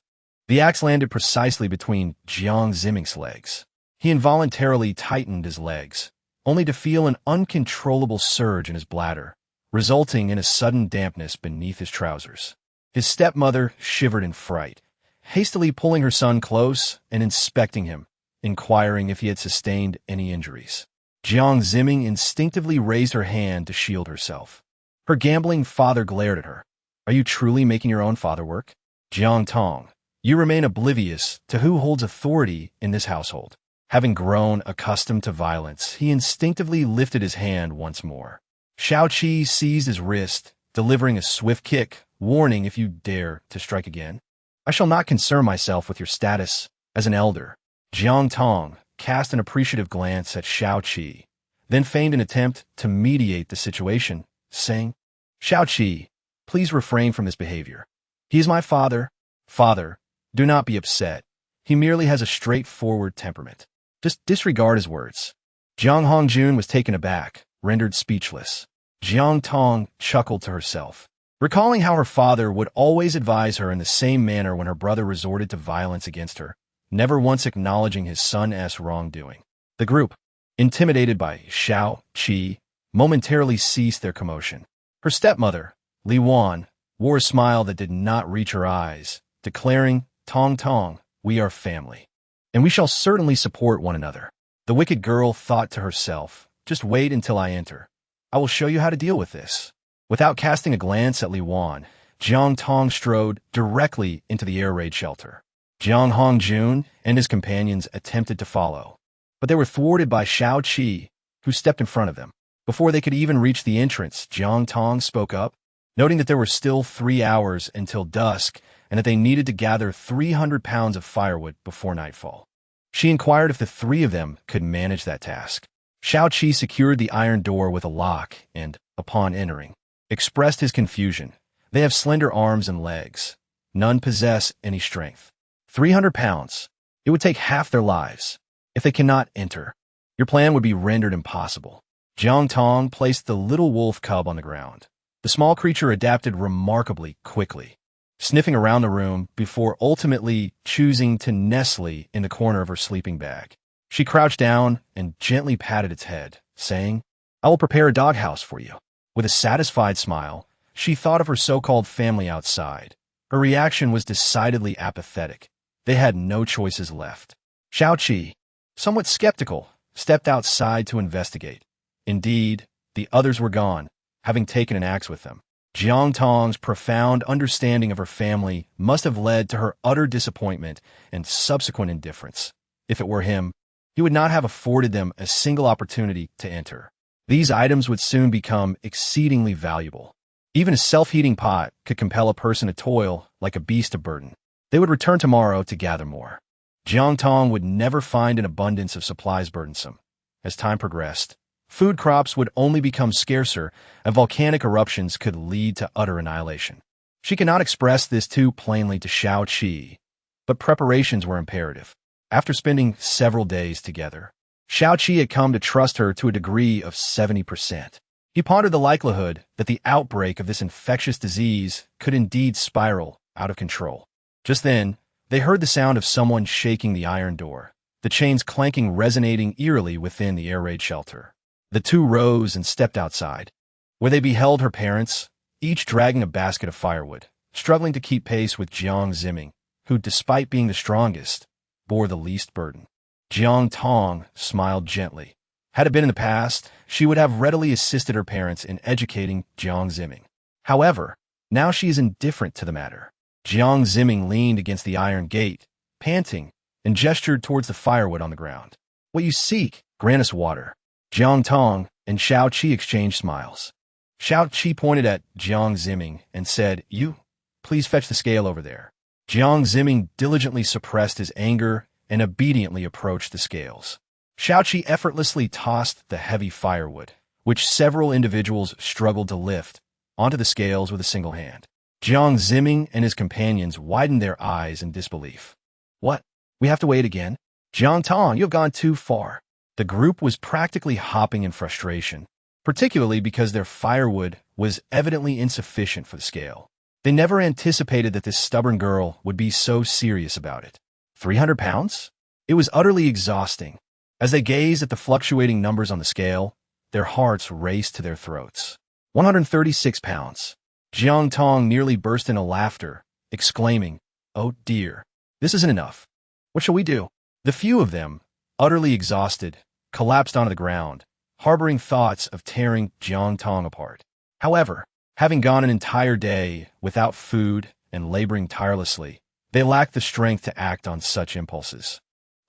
The axe landed precisely between Jiang Ziming's legs. He involuntarily tightened his legs, only to feel an uncontrollable surge in his bladder, resulting in a sudden dampness beneath his trousers. His stepmother shivered in fright, hastily pulling her son close and inspecting him, inquiring if he had sustained any injuries. Jiang Ziming instinctively raised her hand to shield herself. Her gambling father glared at her. "Are you truly making your own father work? Jiang Tong, you remain oblivious to who holds authority in this household." Having grown accustomed to violence, he instinctively lifted his hand once more. Shao Qi seized his wrist, delivering a swift kick, warning, "If you dare to strike again, I shall not concern myself with your status as an elder." Jiang Tong cast an appreciative glance at Shao Qi, then feigned an attempt to mediate the situation, saying, "Shao Qi, please refrain from this behavior. He is my father. Father, do not be upset. He merely has a straightforward temperament. Just disregard his words." Jiang Hongjun was taken aback, rendered speechless. Jiang Tong chuckled to herself, recalling how her father would always advise her in the same manner when her brother resorted to violence against her, never once acknowledging his son's wrongdoing. The group, intimidated by Shao Qi, momentarily ceased their commotion. Her stepmother, Li Wan, wore a smile that did not reach her eyes, declaring, "Tong Tong, we are family, and we shall certainly support one another." The wicked girl thought to herself, "Just wait until I enter. I will show you how to deal with this." Without casting a glance at Li Wan, Jiang Tong strode directly into the air raid shelter. Jiang Hongjun and his companions attempted to follow, but they were thwarted by Shao Qi, who stepped in front of them. Before they could even reach the entrance, Jiang Tong spoke up, noting that there were still 3 hours until dusk and that they needed to gather 300 pounds of firewood before nightfall. She inquired if the 3 of them could manage that task. Shao Qi secured the iron door with a lock and, upon entering, expressed his confusion. "They have slender arms and legs. None possess any strength. 300 pounds. It would take half their lives. If they cannot enter, your plan would be rendered impossible." Jiang Tong placed the little wolf cub on the ground. The small creature adapted remarkably quickly, sniffing around the room before ultimately choosing to nestle in the corner of her sleeping bag. She crouched down and gently patted its head, saying, "I will prepare a doghouse for you." With a satisfied smile, she thought of her so-called family outside. Her reaction was decidedly apathetic, They had no choices left. Xiao Qi, somewhat skeptical, stepped outside to investigate. Indeed, the others were gone, having taken an axe with them. Jiang Tong's profound understanding of her family must have led to her utter disappointment and subsequent indifference. If it were him, he would not have afforded them a single opportunity to enter. These items would soon become exceedingly valuable. Even a self-heating pot could compel a person to toil like a beast of burden. They would return tomorrow to gather more. Jiang Tong would never find an abundance of supplies burdensome. As time progressed, food crops would only become scarcer, and volcanic eruptions could lead to utter annihilation. She could not express this too plainly to Xiao Qi, but preparations were imperative. After spending several days together, Xiao Qi had come to trust her to a degree of 70%. He pondered the likelihood that the outbreak of this infectious disease could indeed spiral out of control. Just then, they heard the sound of someone shaking the iron door, the chains clanking resonating eerily within the air raid shelter. The two rose and stepped outside, where they beheld her parents, each dragging a basket of firewood, struggling to keep pace with Jiang Zimming, who, despite being the strongest, bore the least burden. Jiang Tong smiled gently. Had it been in the past, she would have readily assisted her parents in educating Jiang Zimming. However, now she is indifferent to the matter. Jiang Zimming leaned against the iron gate, panting, and gestured towards the firewood on the ground. "What you seek, grant us water." Jiang Tong and Xiao Qi exchanged smiles. Xiao Qi pointed at Jiang Zimming and said, "You, please fetch the scale over there." Jiang Zimming diligently suppressed his anger and obediently approached the scales. Xiao Qi effortlessly tossed the heavy firewood, which several individuals struggled to lift, onto the scales with a single hand. Jiang Zimming and his companions widened their eyes in disbelief. "What? We have to wait again? Jiang Tong, you have gone too far." The group was practically hopping in frustration, particularly because their firewood was evidently insufficient for the scale. They never anticipated that this stubborn girl would be so serious about it. 300 pounds? It was utterly exhausting. As they gazed at the fluctuating numbers on the scale, their hearts raced to their throats. 136 pounds. Jiang Tong nearly burst into laughter, exclaiming, "Oh dear, this isn't enough. What shall we do?" The few of them, utterly exhausted, collapsed onto the ground, harboring thoughts of tearing Jiang Tong apart. However, having gone an entire day without food and laboring tirelessly, they lacked the strength to act on such impulses.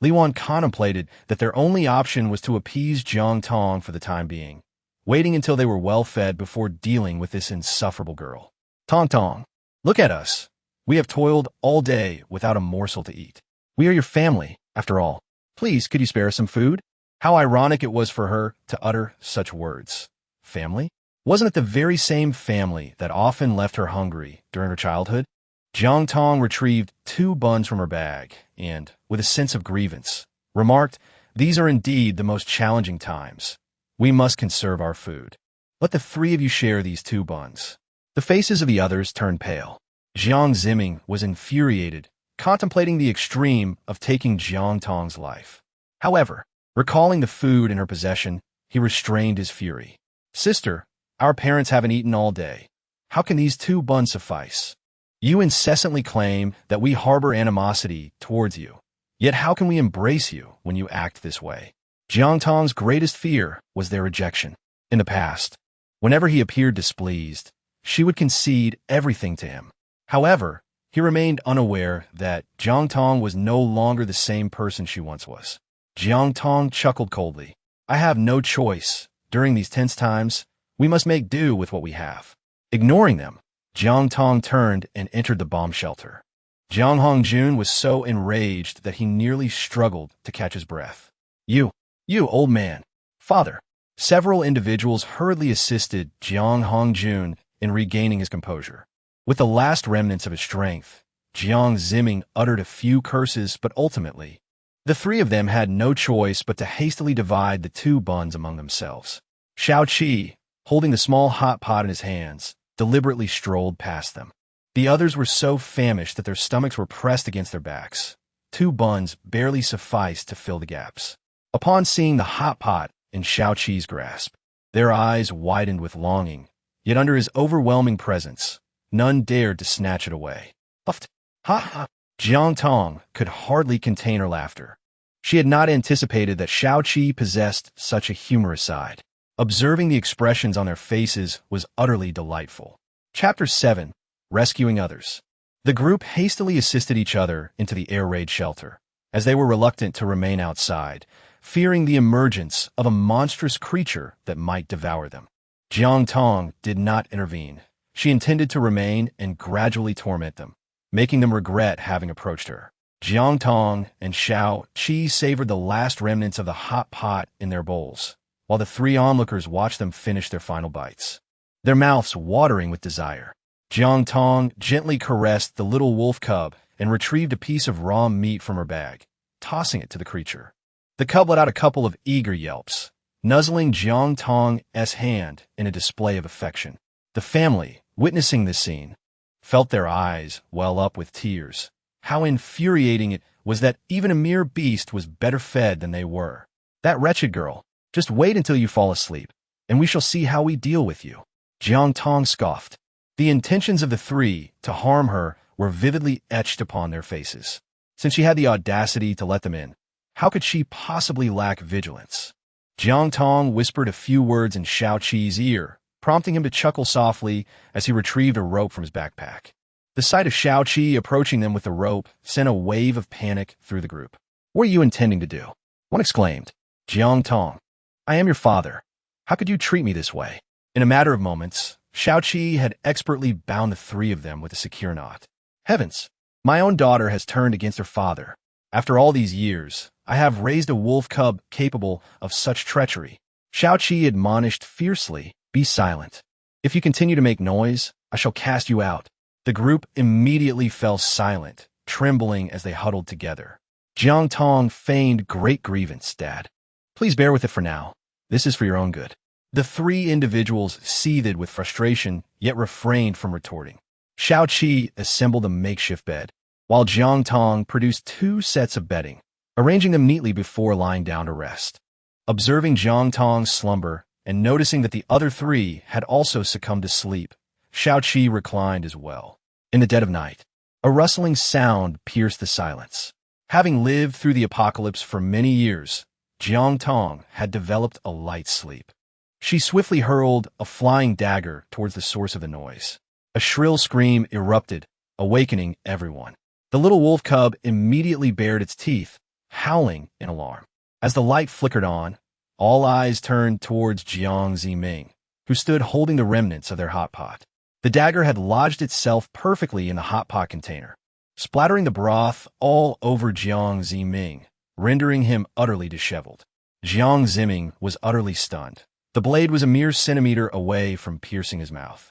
Li Wan contemplated that their only option was to appease Jiang Tong for the time being, waiting until they were well fed before dealing with this insufferable girl. "Tong Tong, look at us. We have toiled all day without a morsel to eat. We are your family, after all. Please, could you spare us some food?" How ironic it was for her to utter such words. Family? Wasn't it the very same family that often left her hungry during her childhood? Jiang Tong retrieved 2 buns from her bag and, with a sense of grievance, remarked, "These are indeed the most challenging times. We must conserve our food. Let the 3 of you share these 2 buns." The faces of the others turned pale. Jiang Zimming was infuriated, contemplating the extreme of taking Jiang Tong's life. However, recalling the food in her possession, he restrained his fury. "Sister, our parents haven't eaten all day. How can these 2 buns suffice? You incessantly claim that we harbor animosity towards you. Yet how can we embrace you when you act this way?" Jiang Tong's greatest fear was their rejection. In the past, whenever he appeared displeased, she would concede everything to him. However, he remained unaware that Jiang Tong was no longer the same person she once was. Jiang Tong chuckled coldly. "I have no choice. During these tense times, we must make do with what we have." Ignoring them, Jiang Tong turned and entered the bomb shelter. Jiang Hongjun was so enraged that he nearly struggled to catch his breath. You, old man. Father." Several individuals hurriedly assisted Jiang Hongjun in regaining his composure. With the last remnants of his strength, Jiang Zimming uttered a few curses, but ultimately, the 3 of them had no choice but to hastily divide the 2 buns among themselves. Xiao Qi, holding the small hot pot in his hands, deliberately strolled past them. The others were so famished that their stomachs were pressed against their backs. 2 buns barely sufficed to fill the gaps. Upon seeing the hot pot in Xiao Qi's grasp, their eyes widened with longing, yet under his overwhelming presence, none dared to snatch it away. "Puffed! Ha ha! Jiang Tong could hardly contain her laughter. She had not anticipated that Xiaoqi possessed such a humorous side. Observing the expressions on their faces was utterly delightful. Chapter 7. Rescuing Others. The group hastily assisted each other into the air raid shelter, as they were reluctant to remain outside, fearing the emergence of a monstrous creature that might devour them. Jiang Tong did not intervene. She intended to remain and gradually torment them, making them regret having approached her. Jiang Tong and Xiaoqi savored the last remnants of the hot pot in their bowls, while the three onlookers watched them finish their final bites, their mouths watering with desire. Jiang Tong gently caressed the little wolf cub and retrieved a piece of raw meat from her bag, tossing it to the creature. The cub let out a couple of eager yelps, nuzzling Jiang Tong's hand in a display of affection. The family, witnessing this scene, felt their eyes well up with tears. How infuriating it was that even a mere beast was better fed than they were. That wretched girl, just wait until you fall asleep, and we shall see how we deal with you. Jiang Tong scoffed. The intentions of the three to harm her were vividly etched upon their faces. Since she had the audacity to let them in, how could she possibly lack vigilance? Jiang Tong whispered a few words in Xiaoqi's ear, prompting him to chuckle softly as he retrieved a rope from his backpack. The sight of Xiaoqi approaching them with the rope sent a wave of panic through the group. What are you intending to do? One exclaimed. Jiang Tong, I am your father. How could you treat me this way? In a matter of moments, Xiaoqi had expertly bound the three of them with a secure knot. Heavens, my own daughter has turned against her father. After all these years, I have raised a wolf cub capable of such treachery. Xiaoqi admonished fiercely, be silent. If you continue to make noise, I shall cast you out. The group immediately fell silent, trembling as they huddled together. Jiang Tong feigned great grievance, Dad. Please bear with it for now. This is for your own good. The three individuals seethed with frustration, yet refrained from retorting. Xiaoqi assembled a makeshift bed, while Jiang Tong produced 2 sets of bedding, arranging them neatly before lying down to rest. Observing Jiang Tong's slumber and noticing that the other 3 had also succumbed to sleep, Xiaoqi reclined as well. In the dead of night, a rustling sound pierced the silence. Having lived through the apocalypse for many years, Jiang Tong had developed a light sleep. She swiftly hurled a flying dagger towards the source of the noise. A shrill scream erupted, awakening everyone. The little wolf cub immediately bared its teeth, howling in alarm. As the light flickered on, all eyes turned towards Jiang Ziming, who stood holding the remnants of their hot pot. The dagger had lodged itself perfectly in the hot pot container, splattering the broth all over Jiang Ziming, rendering him utterly disheveled. Jiang Ziming was utterly stunned. The blade was a mere centimeter away from piercing his mouth.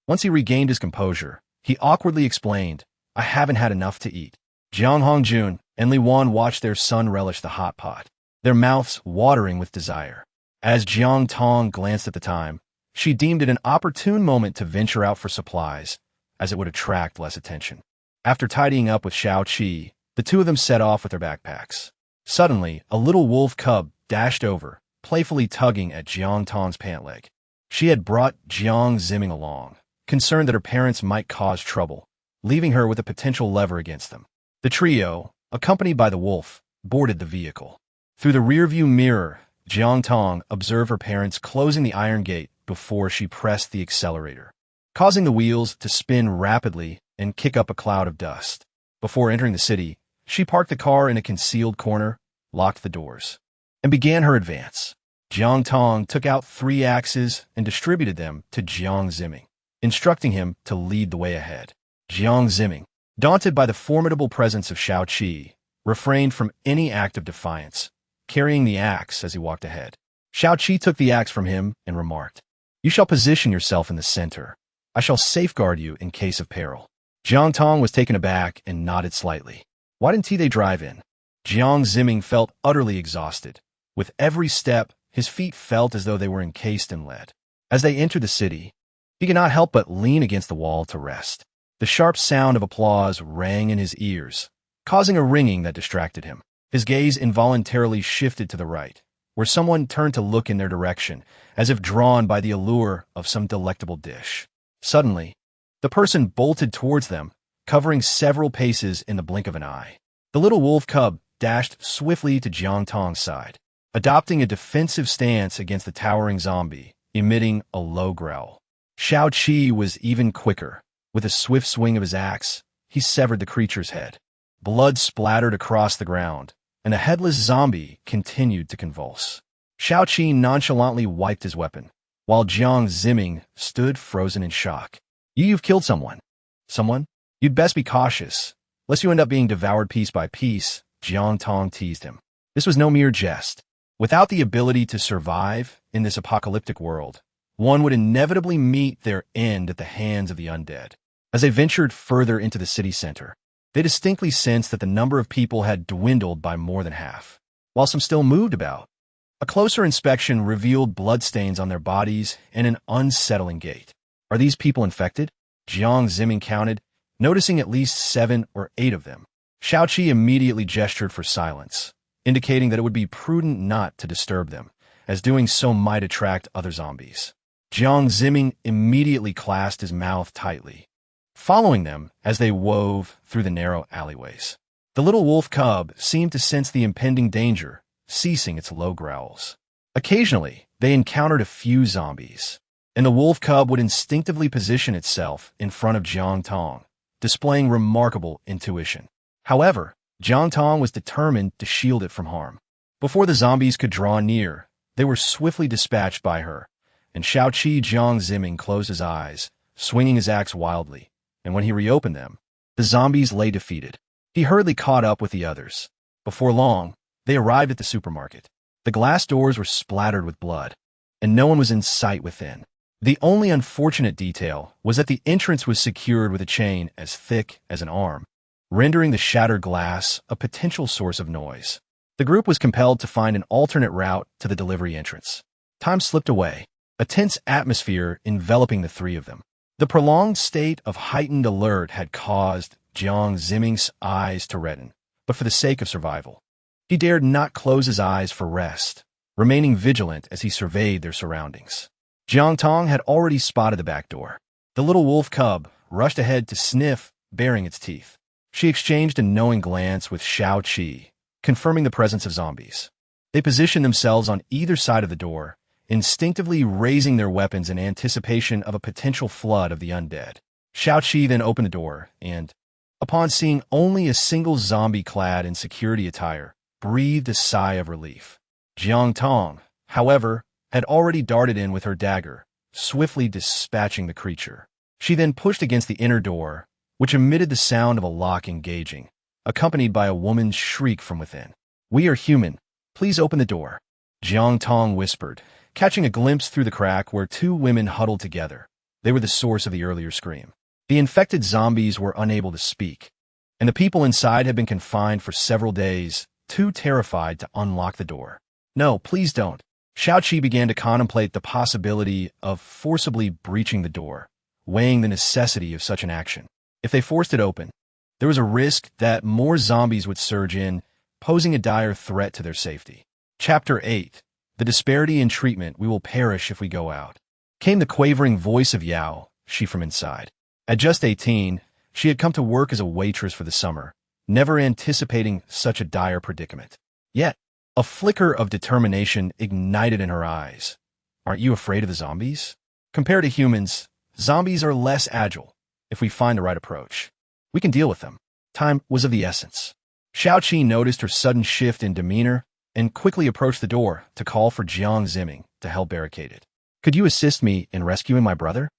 Once he regained his composure, he awkwardly explained, I haven't had enough to eat. Jiang Hongjun and Li Wan watched their son relish the hot pot, their mouths watering with desire. As Jiang Tong glanced at the time, she deemed it an opportune moment to venture out for supplies, as it would attract less attention. After tidying up with Xiaoqi, the two of them set off with their backpacks. Suddenly, a little wolf cub dashed over, playfully tugging at Jiang Tong's pant leg. She had brought Jiang Ziming along, concerned that her parents might cause trouble, leaving her with a potential lever against them. The trio, accompanied by the wolf, boarded the vehicle. Through the rearview mirror, Jiang Tong observed her parents closing the iron gate before she pressed the accelerator, causing the wheels to spin rapidly and kick up a cloud of dust. Before entering the city, she parked the car in a concealed corner, locked the doors, and began her advance. Jiang Tong took out 3 axes and distributed them to Jiang Ziming, instructing him to lead the way ahead. Jiang Ziming, daunted by the formidable presence of Xiaoqi, refrained from any act of defiance, carrying the axe as he walked ahead. Xiaoqi took the axe from him and remarked, You shall position yourself in the center. I shall safeguard you in case of peril. Jiang Tong was taken aback and nodded slightly. Why didn't they drive in? Jiang Ziming felt utterly exhausted. With every step, his feet felt as though they were encased in lead. As they entered the city, he could not help but lean against the wall to rest. The sharp sound of applause rang in his ears, causing a ringing that distracted him. His gaze involuntarily shifted to the right, where someone turned to look in their direction, as if drawn by the allure of some delectable dish. Suddenly, the person bolted towards them, covering several paces in the blink of an eye. The little wolf cub dashed swiftly to Jiang Tong's side, adopting a defensive stance against the towering zombie, emitting a low growl. Xiao Qi was even quicker. With a swift swing of his axe, he severed the creature's head. Blood splattered across the ground, and the headless zombie continued to convulse. Xiao Qi nonchalantly wiped his weapon, while Jiang Zimming stood frozen in shock. You've killed someone. Someone? You'd best be cautious, lest you end up being devoured piece by piece, Jiang Tong teased him. This was no mere jest. Without the ability to survive in this apocalyptic world, one would inevitably meet their end at the hands of the undead. As they ventured further into the city center, they distinctly sensed that the number of people had dwindled by more than half. While some still moved about, a closer inspection revealed bloodstains on their bodies and an unsettling gait. Are these people infected? Jiang Zimming counted, noticing at least 7 or 8 of them. Xiao Qi immediately gestured for silence, indicating that it would be prudent not to disturb them, as doing so might attract other zombies. Jiang Zimming immediately clasped his mouth tightly, following them as they wove through the narrow alleyways. The little wolf cub seemed to sense the impending danger, ceasing its low growls. Occasionally, they encountered a few zombies, and the wolf cub would instinctively position itself in front of Jiang Tong, displaying remarkable intuition. However, Jiang Tong was determined to shield it from harm. Before the zombies could draw near, they were swiftly dispatched by her, and Xiao Qi Jiang Zimming closed his eyes, swinging his axe wildly, and when he reopened them, the zombies lay defeated. He hurriedly caught up with the others. Before long, they arrived at the supermarket. The glass doors were splattered with blood, and no one was in sight within. The only unfortunate detail was that the entrance was secured with a chain as thick as an arm, rendering the shattered glass a potential source of noise. The group was compelled to find an alternate route to the delivery entrance. Time slipped away, a tense atmosphere enveloping the three of them. The prolonged state of heightened alert had caused Jiang Zimming's eyes to redden, but for the sake of survival, he dared not close his eyes for rest, remaining vigilant as he surveyed their surroundings. Jiang Tong had already spotted the back door. The little wolf cub rushed ahead to sniff, baring its teeth. She exchanged a knowing glance with Xiao Qi, confirming the presence of zombies. They positioned themselves on either side of the door, instinctively raising their weapons in anticipation of a potential flood of the undead. Xiao Qi then opened the door and, upon seeing only a single zombie clad in security attire, breathed a sigh of relief. Jiang Tong, however, had already darted in with her dagger, swiftly dispatching the creature. She then pushed against the inner door, which emitted the sound of a lock engaging, accompanied by a woman's shriek from within. "We are human. Please open the door," Jiang Tong whispered, catching a glimpse through the crack where 2 women huddled together. They were the source of the earlier scream. The infected zombies were unable to speak, and the people inside had been confined for several days, too terrified to unlock the door. "No, please don't." Xiao Qi began to contemplate the possibility of forcibly breaching the door, weighing the necessity of such an action. If they forced it open, there was a risk that more zombies would surge in, posing a dire threat to their safety. Chapter 8. The disparity in treatment. "We will perish if we go out," came the quavering voice of Yao Shi from inside. At just 18, she had come to work as a waitress for the summer, never anticipating such a dire predicament. Yet, a flicker of determination ignited in her eyes. "Aren't you afraid of the zombies? Compared to humans, zombies are less agile. If we find the right approach, we can deal with them." Time was of the essence. Xiao Qi noticed her sudden shift in demeanor and quickly approached the door to call for Jiang Zimming to help barricade it. "Could you assist me in rescuing my brother?"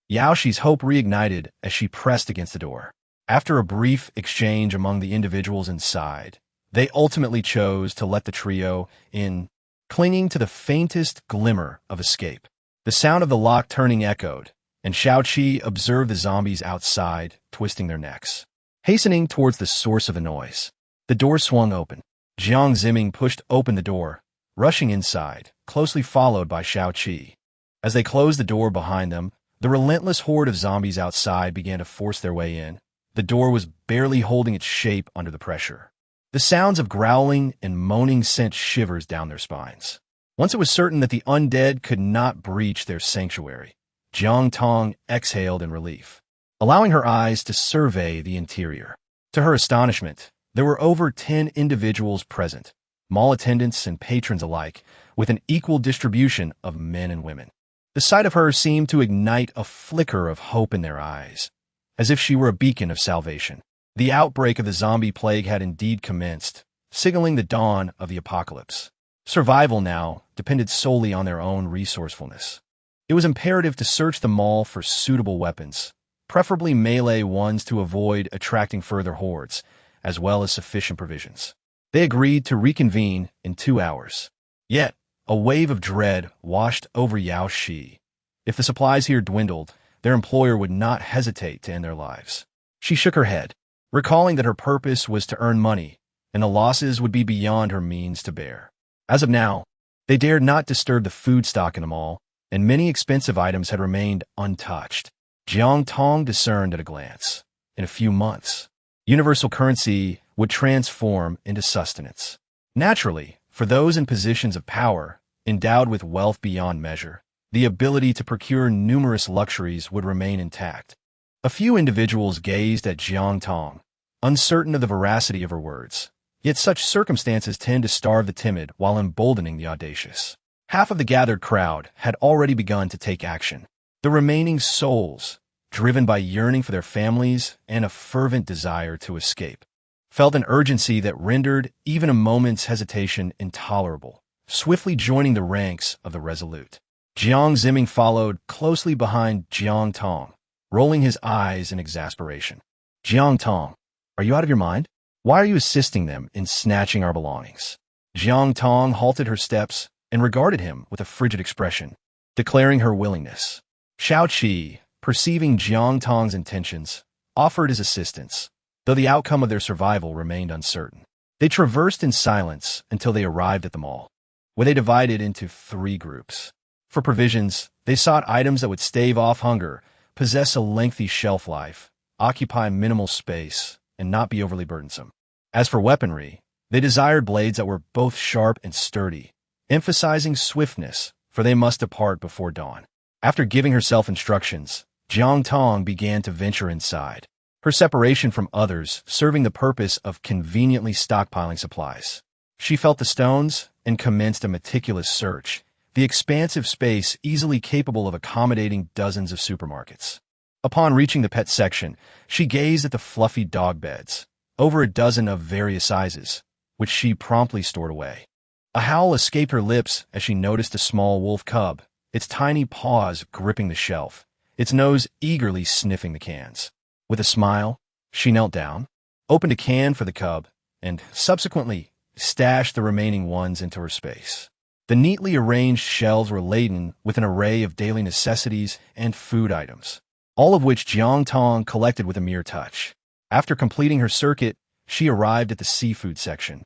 Yao Shi's hope reignited as she pressed against the door. After a brief exchange among the individuals inside, they ultimately chose to let the trio in, clinging to the faintest glimmer of escape. The sound of the lock turning echoed, and Xiao Qi observed the zombies outside, twisting their necks. Hastening towards the source of the noise, the door swung open. Jiang Zimming pushed open the door, rushing inside, closely followed by Xiao Qi. As they closed the door behind them, the relentless horde of zombies outside began to force their way in. The door was barely holding its shape under the pressure. The sounds of growling and moaning sent shivers down their spines. Once it was certain that the undead could not breach their sanctuary, Jiang Tong exhaled in relief. allowing her eyes to survey the interior. To her astonishment, there were over 10 individuals present, mall attendants and patrons alike, with an equal distribution of men and women. The sight of her seemed to ignite a flicker of hope in their eyes, as if she were a beacon of salvation. The outbreak of the zombie plague had indeed commenced, signaling the dawn of the apocalypse. Survival now depended solely on their own resourcefulness. It was imperative to search the mall for suitable weapons, preferably melee ones to avoid attracting further hordes, as well as sufficient provisions. They agreed to reconvene in 2 hours. Yet, a wave of dread washed over Yao Shi. If the supplies here dwindled, their employer would not hesitate to end their lives. She shook her head, recalling that her purpose was to earn money, and the losses would be beyond her means to bear. As of now, they dared not disturb the food stock in the mall, and many expensive items had remained untouched. Jiang Tong discerned at a glance. In a few months, universal currency would transform into sustenance. Naturally, for those in positions of power, endowed with wealth beyond measure, the ability to procure numerous luxuries would remain intact. A few individuals gazed at Jiang Tong, uncertain of the veracity of her words. Yet such circumstances tend to starve the timid while emboldening the audacious. Half of the gathered crowd had already begun to take action. The remaining souls, driven by yearning for their families and a fervent desire to escape, felt an urgency that rendered even a moment's hesitation intolerable, swiftly joining the ranks of the resolute. Jiang Ziming followed closely behind Jiang Tong, rolling his eyes in exasperation. Jiang Tong, are you out of your mind? Why are you assisting them in snatching our belongings? Jiang Tong halted her steps and regarded him with a frigid expression, declaring her willingness. Shao Qi, perceiving Jiang Tong's intentions, offered his assistance, though the outcome of their survival remained uncertain. They traversed in silence until they arrived at the mall, where they divided into 3 groups. For provisions, they sought items that would stave off hunger, possess a lengthy shelf life, occupy minimal space, and not be overly burdensome. As for weaponry, they desired blades that were both sharp and sturdy, emphasizing swiftness, for they must depart before dawn. After giving herself instructions, Jiang Tong began to venture inside, her separation from others serving the purpose of conveniently stockpiling supplies. She felt the stones and commenced a meticulous search, the expansive space easily capable of accommodating dozens of supermarkets. Upon reaching the pet section, she gazed at the fluffy dog beds, over a dozen of various sizes, which she promptly stored away. A howl escaped her lips as she noticed a small wolf cub, its tiny paws gripping the shelf, its nose eagerly sniffing the cans. With a smile, she knelt down, opened a can for the cub, and subsequently stashed the remaining ones into her space. The neatly arranged shelves were laden with an array of daily necessities and food items, all of which Jiang Tong collected with a mere touch. After completing her circuit, she arrived at the seafood section,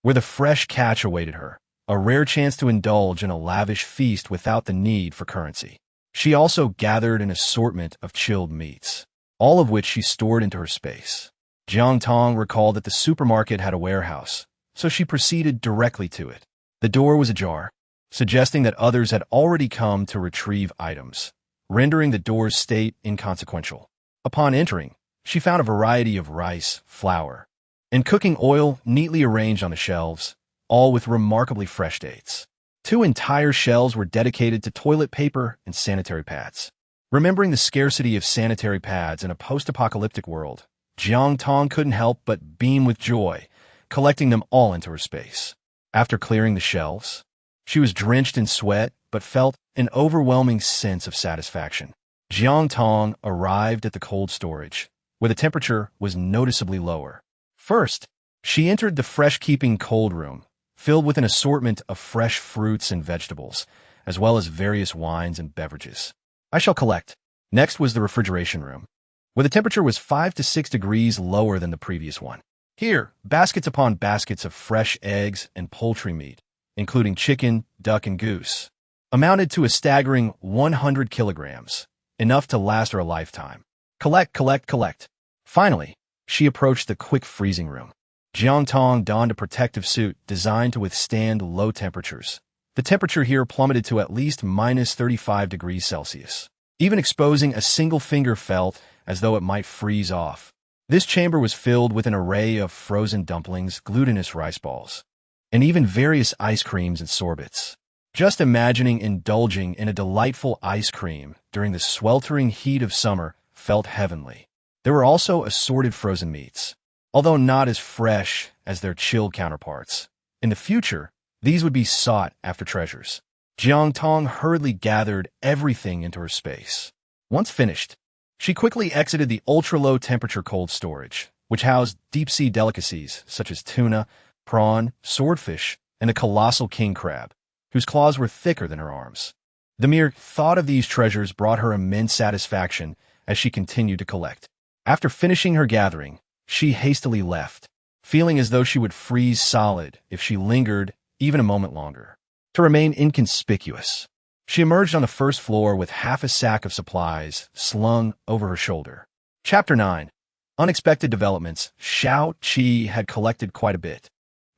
where the fresh catch awaited her, a rare chance to indulge in a lavish feast without the need for currency. She also gathered an assortment of chilled meats, all of which she stored into her space. Jiang Tong recalled that the supermarket had a warehouse, so she proceeded directly to it. The door was ajar, suggesting that others had already come to retrieve items, rendering the door's state inconsequential. Upon entering, she found a variety of rice, flour, and cooking oil neatly arranged on the shelves, all with remarkably fresh dates. 2 entire shelves were dedicated to toilet paper and sanitary pads. Remembering the scarcity of sanitary pads in a post-apocalyptic world, Jiang Tong couldn't help but beam with joy, collecting them all into her space. After clearing the shelves, she was drenched in sweat but felt an overwhelming sense of satisfaction. Jiang Tong arrived at the cold storage, where the temperature was noticeably lower. First, she entered the fresh-keeping cold room, filled with an assortment of fresh fruits and vegetables, as well as various wines and beverages. I shall collect. Next was the refrigeration room, where the temperature was 5 to 6 degrees lower than the previous one. Here, baskets upon baskets of fresh eggs and poultry meat, including chicken, duck, and goose, amounted to a staggering 100 kilograms, enough to last her a lifetime. Collect, collect, collect. Finally, she approached the quick freezing room. Jiang Tong donned a protective suit designed to withstand low temperatures. The temperature here plummeted to at least minus 35 degrees Celsius. Even exposing a single finger felt as though it might freeze off. This chamber was filled with an array of frozen dumplings, glutinous rice balls, and even various ice creams and sorbets. Just imagining indulging in a delightful ice cream during the sweltering heat of summer felt heavenly. There were also assorted frozen meats, although not as fresh as their chilled counterparts. In the future, these would be sought-after treasures. Jiang Tong hurriedly gathered everything into her space. Once finished, she quickly exited the ultra-low temperature cold storage, which housed deep-sea delicacies such as tuna, prawn, swordfish, and a colossal king crab, whose claws were thicker than her arms. The mere thought of these treasures brought her immense satisfaction as she continued to collect. After finishing her gathering, she hastily left, feeling as though she would freeze solid if she lingered even a moment longer. To remain inconspicuous, she emerged on the first floor with half a sack of supplies slung over her shoulder. Chapter 9. Unexpected developments. Xiao Qi had collected quite a bit,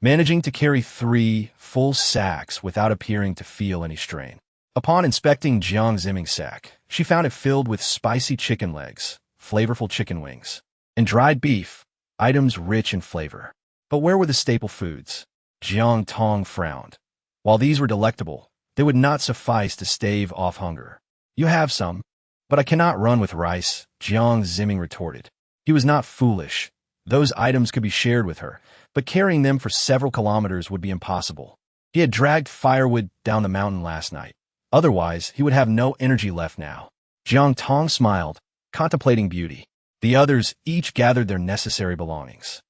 managing to carry 3 full sacks without appearing to feel any strain. Upon inspecting Jiang Ziming's sack, she found it filled with spicy chicken legs, flavorful chicken wings, and dried beef, items rich in flavor. But where were the staple foods? Jiang Tong frowned. While these were delectable, they would not suffice to stave off hunger. You have some, but I cannot run with rice, Jiang Ziming retorted. He was not foolish. Those items could be shared with her, but carrying them for several kilometers would be impossible. He had dragged firewood down the mountain last night. Otherwise, he would have no energy left now. Jiang Tong smiled, contemplating beauty. The others each gathered their necessary belongings.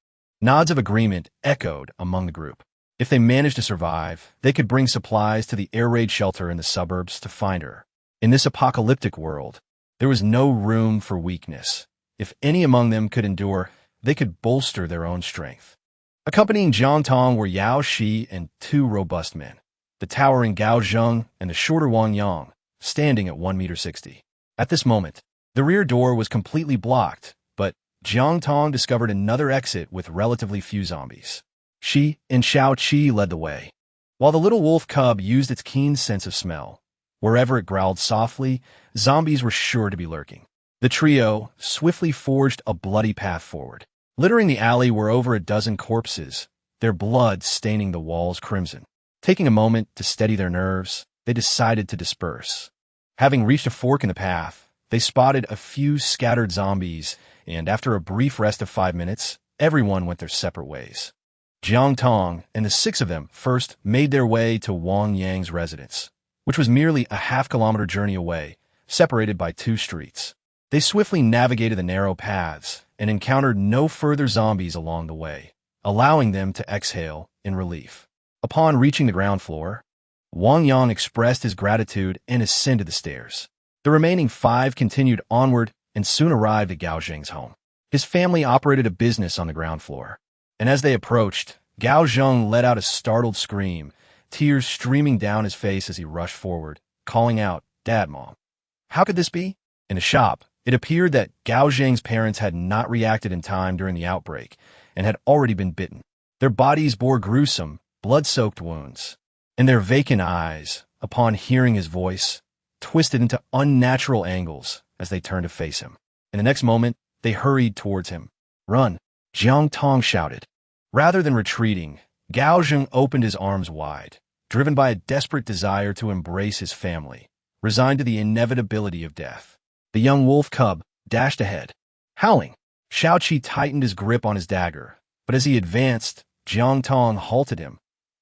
Nods of agreement echoed among the group. If they managed to survive, they could bring supplies to the air raid shelter in the suburbs to find her. In this apocalyptic world, there was no room for weakness. If any among them could endure, they could bolster their own strength. Accompanying Jiang Tong were Yao Shi and 2 robust men, the towering Gao Zheng and the shorter Wang Yang, standing at 1.60 meters. At this moment, the rear door was completely blocked, but Jiang Tong discovered another exit with relatively few zombies. She and Xiao Qi led the way, while the little wolf cub used its keen sense of smell. Wherever it growled softly, zombies were sure to be lurking. The trio swiftly forged a bloody path forward. Littering the alley were over a dozen corpses, their blood staining the walls crimson. Taking a moment to steady their nerves, they decided to disperse. Having reached a fork in the path, they spotted a few scattered zombies, and after a brief rest of 5 minutes, everyone went their separate ways. Jiang Tong and the 6 of them first made their way to Wang Yang's residence, which was merely a half-kilometer journey away, separated by 2 streets. They swiftly navigated the narrow paths and encountered no further zombies along the way, allowing them to exhale in relief. Upon reaching the ground floor, Wang Yang expressed his gratitude and ascended the stairs. The remaining 5 continued onward and soon arrived at Gao Zheng's home. His family operated a business on the ground floor, and as they approached, Gao Zheng let out a startled scream, tears streaming down his face as he rushed forward, calling out, "Dad, Mom." How could this be? In the shop, it appeared that Gao Zheng's parents had not reacted in time during the outbreak and had already been bitten. Their bodies bore gruesome, blood-soaked wounds, and their vacant eyes, upon hearing his voice, twisted into unnatural angles as they turned to face him. In the next moment, they hurried towards him. "Run!" Jiang Tong shouted. Rather than retreating, Gao Zheng opened his arms wide, driven by a desperate desire to embrace his family, resigned to the inevitability of death. The young wolf cub dashed ahead, howling. Xiao Qi tightened his grip on his dagger, but as he advanced, Jiang Tong halted him.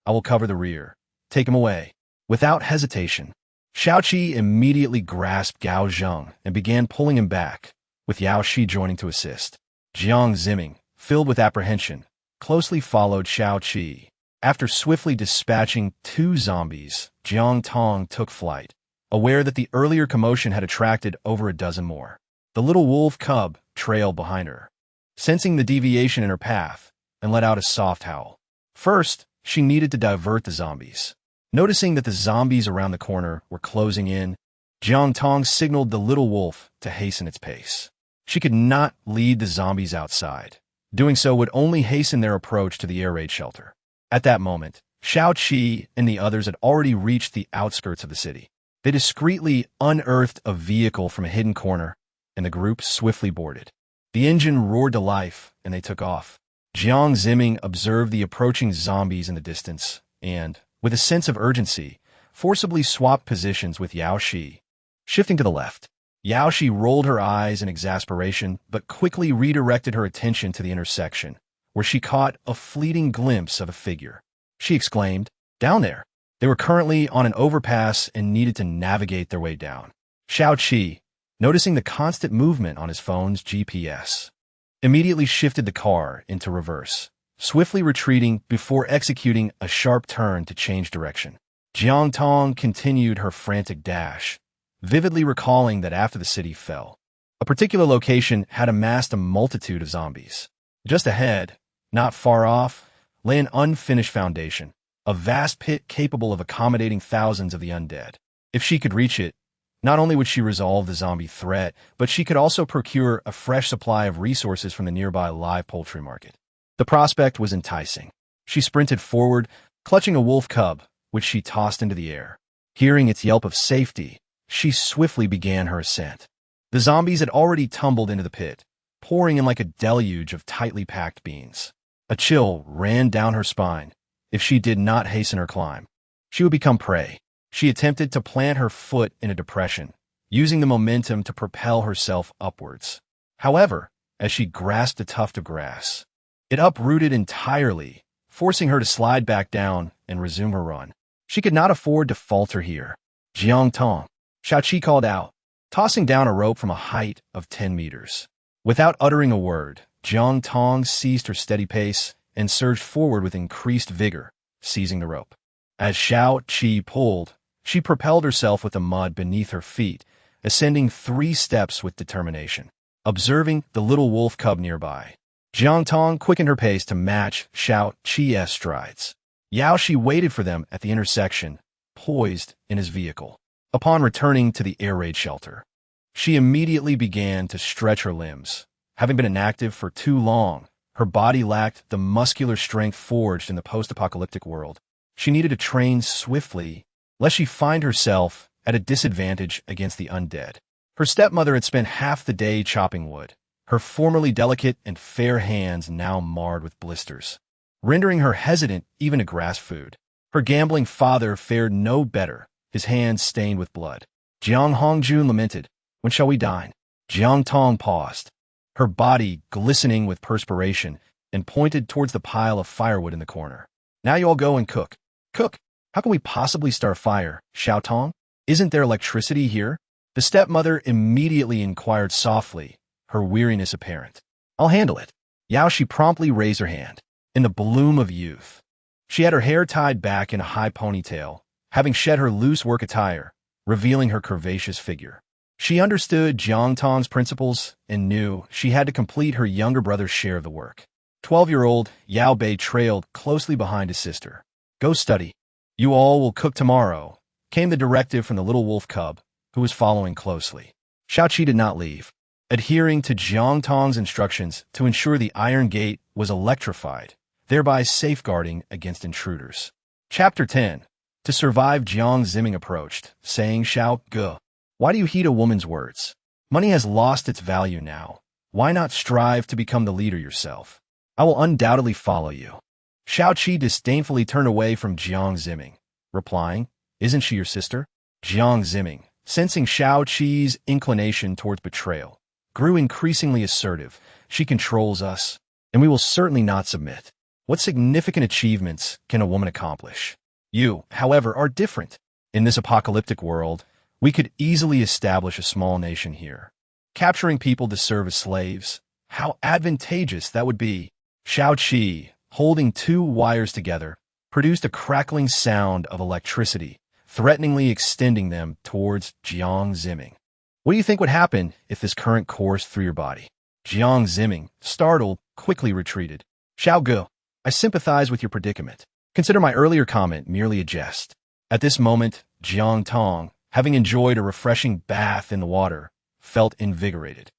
"I will cover the rear. Take him away." Without hesitation, Xiao Qi immediately grasped Gao Zheng and began pulling him back, with Yao Shi joining to assist. Jiang Ziming, filled with apprehension, closely followed Xiao Qi. After swiftly dispatching 2 zombies, Jiang Tong took flight, aware that the earlier commotion had attracted over a dozen more. The little wolf cub trailed behind her, sensing the deviation in her path, and let out a soft howl. First, she needed to divert the zombies. Noticing that the zombies around the corner were closing in, Jiang Tong signaled the little wolf to hasten its pace. She could not lead the zombies outside. Doing so would only hasten their approach to the air raid shelter. At that moment, Xiao Qi and the others had already reached the outskirts of the city. They discreetly unearthed a vehicle from a hidden corner, and the group swiftly boarded. The engine roared to life, and they took off. Jiang Zimming observed the approaching zombies in the distance, and, with a sense of urgency, forcibly swapped positions with Yao Shi. Shifting to the left, Yao Shi rolled her eyes in exasperation, but quickly redirected her attention to the intersection, where she caught a fleeting glimpse of a figure. She exclaimed, "Down there!" They were currently on an overpass and needed to navigate their way down. Xiao Qi, noticing the constant movement on his phone's GPS, immediately shifted the car into reverse, swiftly retreating before executing a sharp turn to change direction. Jiang Tong continued her frantic dash, vividly recalling that after the city fell, a particular location had amassed a multitude of zombies. Just ahead, not far off, lay an unfinished foundation, a vast pit capable of accommodating thousands of the undead. If she could reach it, not only would she resolve the zombie threat, but she could also procure a fresh supply of resources from the nearby live poultry market. The prospect was enticing. She sprinted forward, clutching a wolf cub, which she tossed into the air. Hearing its yelp of safety, she swiftly began her ascent. The zombies had already tumbled into the pit, pouring in like a deluge of tightly packed beans. A chill ran down her spine. If she did not hasten her climb, she would become prey. She attempted to plant her foot in a depression, using the momentum to propel herself upwards. However, as she grasped a tuft of grass, it uprooted entirely, forcing her to slide back down and resume her run. She could not afford to falter here. "Jiang Tong," Xiaoqi called out, tossing down a rope from a height of 10 meters. Without uttering a word, Jiang Tong ceased her steady pace and surged forward with increased vigor, seizing the rope. As Xiaoqi pulled, she propelled herself with the mud beneath her feet, ascending 3 steps with determination. Observing the little wolf cub nearby, Jiang Tong quickened her pace to match Xiaoqi's strides. Yao Shi waited for them at the intersection, poised in his vehicle. Upon returning to the air raid shelter, she immediately began to stretch her limbs. Having been inactive for too long, her body lacked the muscular strength forged in the post-apocalyptic world. She needed to train swiftly, lest she find herself at a disadvantage against the undead. Her stepmother had spent half the day chopping wood, her formerly delicate and fair hands now marred with blisters, rendering her hesitant even to grasp food. Her gambling father fared no better, his hands stained with blood. Jiang Hongjun lamented, "When shall we dine?" Jiang Tong paused, her body glistening with perspiration, and pointed towards the pile of firewood in the corner. "Now you all go and cook." "Cook? How can we possibly start fire, Xiao Tong? Isn't there electricity here?" The stepmother immediately inquired softly, her weariness apparent. "I'll handle it." Yao Shi promptly raised her hand. In the bloom of youth, she had her hair tied back in a high ponytail, having shed her loose work attire, revealing her curvaceous figure. She understood Jiang Tong's principles and knew she had to complete her younger brother's share of the work. 12-year-old Yao Bei trailed closely behind his sister. "Go study. You all will cook tomorrow," came the directive from the little wolf cub, who was following closely. Xiaoqi did not leave, adhering to Jiang Tong's instructions to ensure the iron gate was electrified, thereby safeguarding against intruders. Chapter 10. To survive, Jiang Zimming approached, saying, "Xiao Ge, why do you heed a woman's words? Money has lost its value now. Why not strive to become the leader yourself? I will undoubtedly follow you." Xiaoqi disdainfully turned away from Jiang Zimming, replying, "Isn't she your sister?" Jiang Zimming, sensing Xiaoqi's inclination towards betrayal, grew increasingly assertive. "She controls us, and we will certainly not submit. What significant achievements can a woman accomplish? You, however, are different. In this apocalyptic world, we could easily establish a small nation here, capturing people to serve as slaves. How advantageous that would be." Xiaoqi, holding 2 wires together, produced a crackling sound of electricity, threateningly extending them towards Jiang Zimming. "What do you think would happen if this current coursed through your body?" Jiang Zimming, startled, quickly retreated. "Xiao Ge, I sympathize with your predicament. Consider my earlier comment merely a jest." At this moment, Jiang Tong, having enjoyed a refreshing bath in the water, felt invigorated.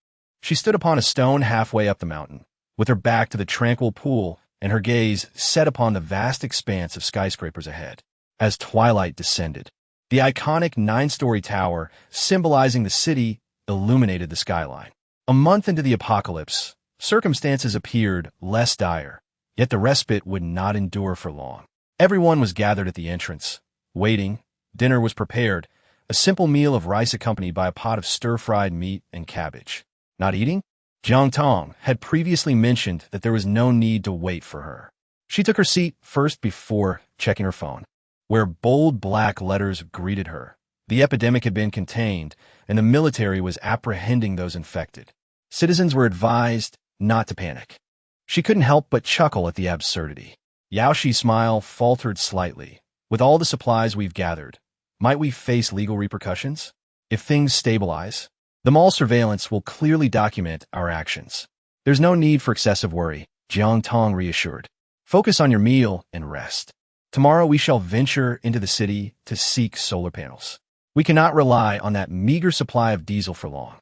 She stood upon a stone halfway up the mountain, with her back to the tranquil pool and her gaze set upon the vast expanse of skyscrapers ahead. As twilight descended, the iconic 9-story tower, symbolizing the city, illuminated the skyline. A month into the apocalypse, circumstances appeared less dire, yet the respite would not endure for long. Everyone was gathered at the entrance, waiting. Dinner was prepared, a simple meal of rice accompanied by a pot of stir-fried meat and cabbage. Not eating? Jiang Tong had previously mentioned that there was no need to wait for her. She took her seat first before checking her phone, where bold black letters greeted her. The epidemic had been contained, and the military was apprehending those infected. Citizens were advised not to panic. She couldn't help but chuckle at the absurdity. Yaoshi's smile faltered slightly. With all the supplies we've gathered, might we face legal repercussions? If things stabilize, the mall surveillance will clearly document our actions. There's no need for excessive worry, Jiang Tong reassured. Focus on your meal and rest. Tomorrow we shall venture into the city to seek solar panels. We cannot rely on that meager supply of diesel for long.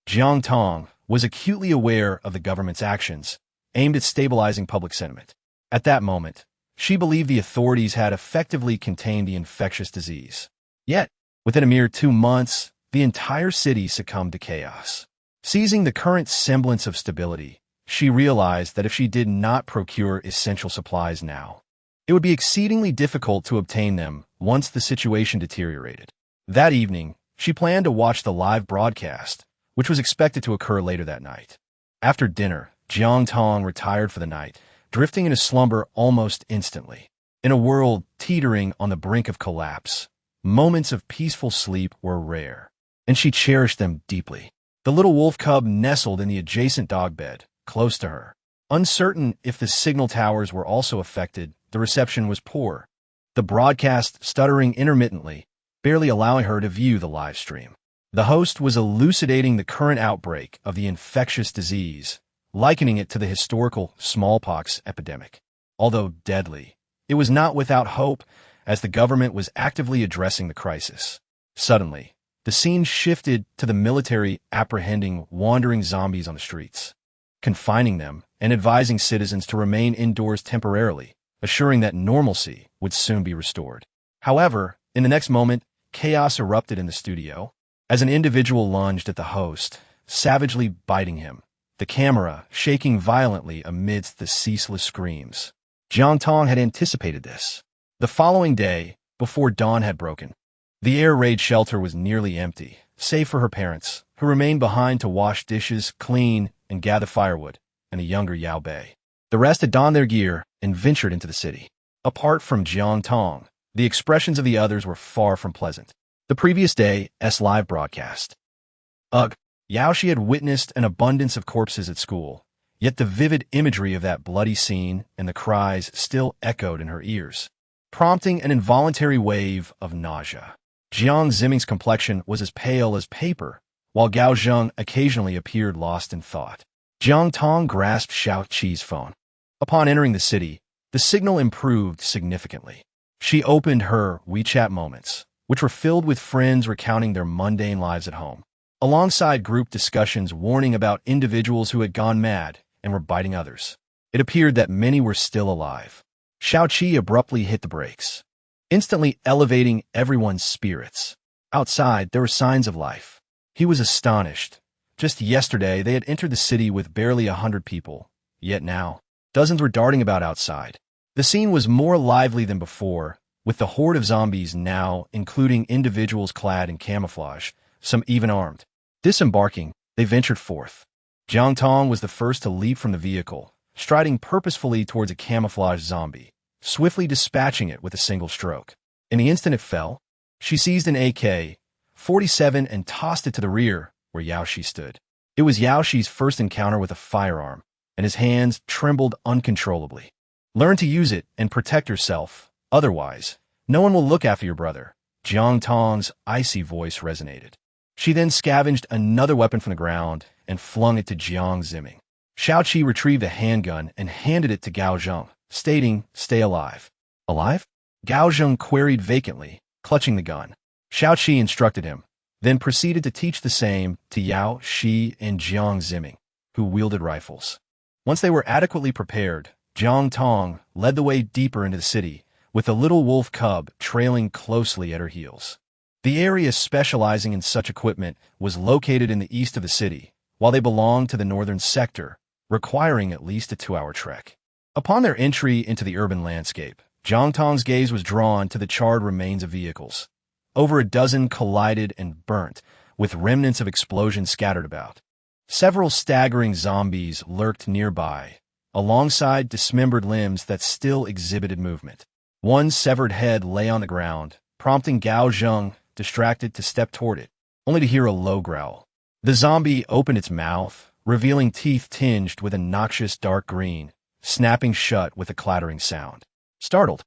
Jiang Tong was acutely aware of the government's actions, aimed at stabilizing public sentiment. At that moment, she believed the authorities had effectively contained the infectious disease. Yet, within a mere 2 months, the entire city succumbed to chaos. Seizing the current semblance of stability, she realized that if she did not procure essential supplies now, it would be exceedingly difficult to obtain them once the situation deteriorated. That evening, she planned to watch the live broadcast, which was expected to occur later that night. After dinner, Jiang Tong retired for the night, drifting into slumber almost instantly. In a world teetering on the brink of collapse, moments of peaceful sleep were rare, and she cherished them deeply. The little wolf cub nestled in the adjacent dog bed, close to her. Uncertain if the signal towers were also affected, the reception was poor, the broadcast stuttering intermittently, barely allowing her to view the live stream. The host was elucidating the current outbreak of the infectious disease, likening it to the historical smallpox epidemic. Although deadly, it was not without hope, as the government was actively addressing the crisis. Suddenly, the scene shifted to the military apprehending wandering zombies on the streets, confining them and advising citizens to remain indoors temporarily, assuring that normalcy would soon be restored. However, in the next moment, chaos erupted in the studio, as an individual lunged at the host, savagely biting him, the camera shaking violently amidst the ceaseless screams. Jiang Tong had anticipated this. The following day, before dawn had broken, the air raid shelter was nearly empty, save for her parents, who remained behind to wash dishes, clean, and gather firewood, and a younger Yao Bei. The rest had donned their gear and ventured into the city. Apart from Jiang Tong, the expressions of the others were far from pleasant. The previous day's live broadcast. Ugh, Yaoshi had witnessed an abundance of corpses at school, yet the vivid imagery of that bloody scene and the cries still echoed in her ears, prompting an involuntary wave of nausea. Jiang Ziming's complexion was as pale as paper, while Gao Zheng occasionally appeared lost in thought. Jiang Tong grasped Xiao Qi's phone. Upon entering the city, the signal improved significantly. She opened her WeChat moments, which were filled with friends recounting their mundane lives at home, alongside group discussions warning about individuals who had gone mad and were biting others. It appeared that many were still alive. Xiao Qi abruptly hit the brakes, instantly elevating everyone's spirits. Outside, there were signs of life. He was astonished. Just yesterday, they had entered the city with barely 100 people, yet now, dozens were darting about outside. The scene was more lively than before, with the horde of zombies now including individuals clad in camouflage, some even armed. Disembarking, they ventured forth. Jiang Tong was the first to leap from the vehicle, striding purposefully towards a camouflaged zombie, swiftly dispatching it with a single stroke. In the instant it fell, she seized an AK-47 and tossed it to the rear, where Yaoshi stood. It was Yaoshi's first encounter with a firearm, and his hands trembled uncontrollably. Learn to use it and protect yourself. Otherwise, no one will look after your brother. Jiang Tong's icy voice resonated. She then scavenged another weapon from the ground and flung it to Jiang Ziming. Xiao Qi retrieved a handgun and handed it to Gao Zheng, stating, "Stay alive." Alive? Gao Zheng queried vacantly, clutching the gun. Xiao Qi instructed him, then proceeded to teach the same to Yao Shi and Jiang Ziming, who wielded rifles. Once they were adequately prepared, Jiang Tong led the way deeper into the city, with the little wolf cub trailing closely at her heels. The area specializing in such equipment was located in the east of the city, while they belonged to the northern sector, requiring at least a 2-hour trek. Upon their entry into the urban landscape, Jiang Tong's gaze was drawn to the charred remains of vehicles. Over a dozen collided and burnt, with remnants of explosions scattered about. Several staggering zombies lurked nearby, alongside dismembered limbs that still exhibited movement. One severed head lay on the ground, prompting Gao Zheng, distracted, to step toward it, only to hear a low growl. The zombie opened its mouth, revealing teeth tinged with a noxious dark green, snapping shut with a clattering sound. Startled,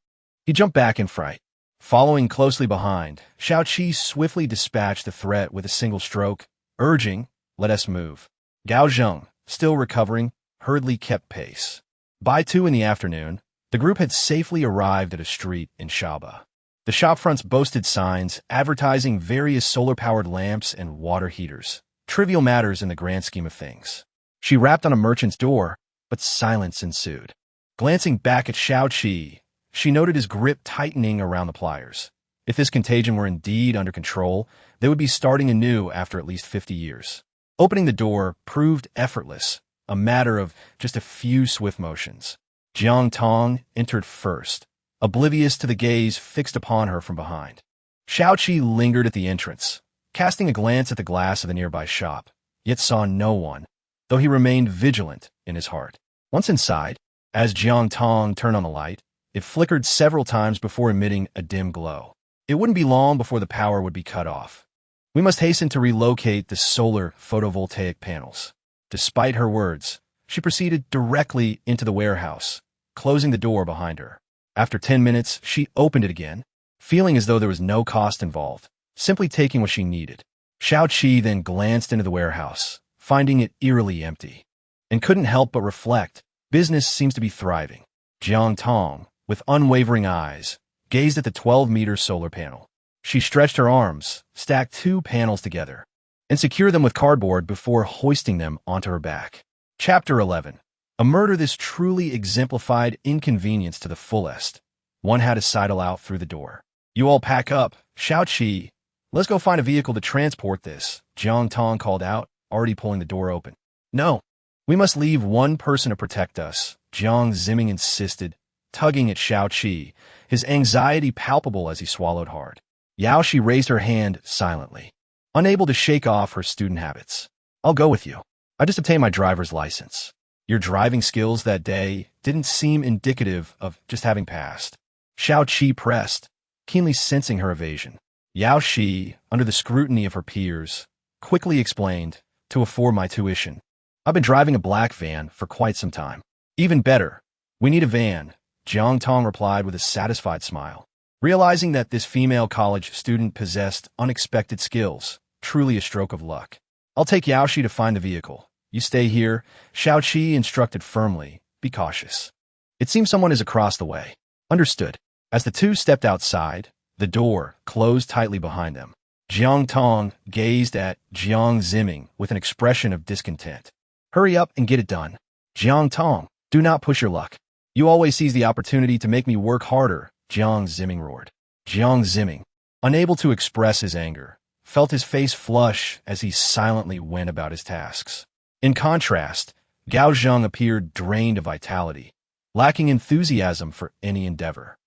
he jumped back in fright. Following closely behind, Xiaoqi swiftly dispatched the threat with a single stroke, urging, "Let us move." Gao Zheng, still recovering, hurriedly kept pace. By 2 in the afternoon, the group had safely arrived at a street in Shaba. The shopfronts boasted signs advertising various solar-powered lamps and water heaters, trivial matters in the grand scheme of things. She rapped on a merchant's door, but silence ensued. Glancing back at Xiaoqi, she noted his grip tightening around the pliers. If this contagion were indeed under control, they would be starting anew after at least 50 years. Opening the door proved effortless, a matter of just a few swift motions. Jiang Tong entered first, oblivious to the gaze fixed upon her from behind. Xiaoqi lingered at the entrance, casting a glance at the glass of the nearby shop, yet saw no one, though he remained vigilant in his heart. Once inside, as Jiang Tong turned on the light, it flickered several times before emitting a dim glow. It wouldn't be long before the power would be cut off. We must hasten to relocate the solar photovoltaic panels. Despite her words, she proceeded directly into the warehouse, closing the door behind her. After 10 minutes, she opened it again, feeling as though there was no cost involved, simply taking what she needed. Xiaoqi then glanced into the warehouse, finding it eerily empty, and couldn't help but reflect, business seems to be thriving. Jiang Tong, with unwavering eyes, gazed at the 12-meter solar panel. She stretched her arms, stacked 2 panels together, and secured them with cardboard before hoisting them onto her back. Chapter 11. A murder this truly exemplified inconvenience to the fullest. One had to sidle out through the door. "You all pack up, Xiaoqi. Let's go find a vehicle to transport this," Jiang Tong called out, already pulling the door open. "No, we must leave one person to protect us," Jiang Zimming insisted, tugging at Xiaoqi, his anxiety palpable as he swallowed hard. Yaoshi raised her hand silently, unable to shake off her student habits. "I'll go with you. I just obtained my driver's license. Your driving skills that day didn't seem indicative of just having passed." Xiaoqi pressed, keenly sensing her evasion. Yaoshi, under the scrutiny of her peers, quickly explained, "To afford my tuition. I've been driving a black van for quite some time." "Even better. We need a van," Jiang Tong replied with a satisfied smile, realizing that this female college student possessed unexpected skills, truly a stroke of luck. "I'll take Yaoshi to find the vehicle. You stay here," Xiaoqi instructed firmly. "Be cautious. It seems someone is across the way." "Understood." As the two stepped outside, the door closed tightly behind them. Jiang Tong gazed at Jiang Zimming with an expression of discontent. "Hurry up and get it done." "Jiang Tong, do not push your luck. You always seize the opportunity to make me work harder," Jiang Zimming roared. Jiang Zimming, unable to express his anger, felt his face flush as he silently went about his tasks. In contrast, Gao Zheng appeared drained of vitality, lacking enthusiasm for any endeavor.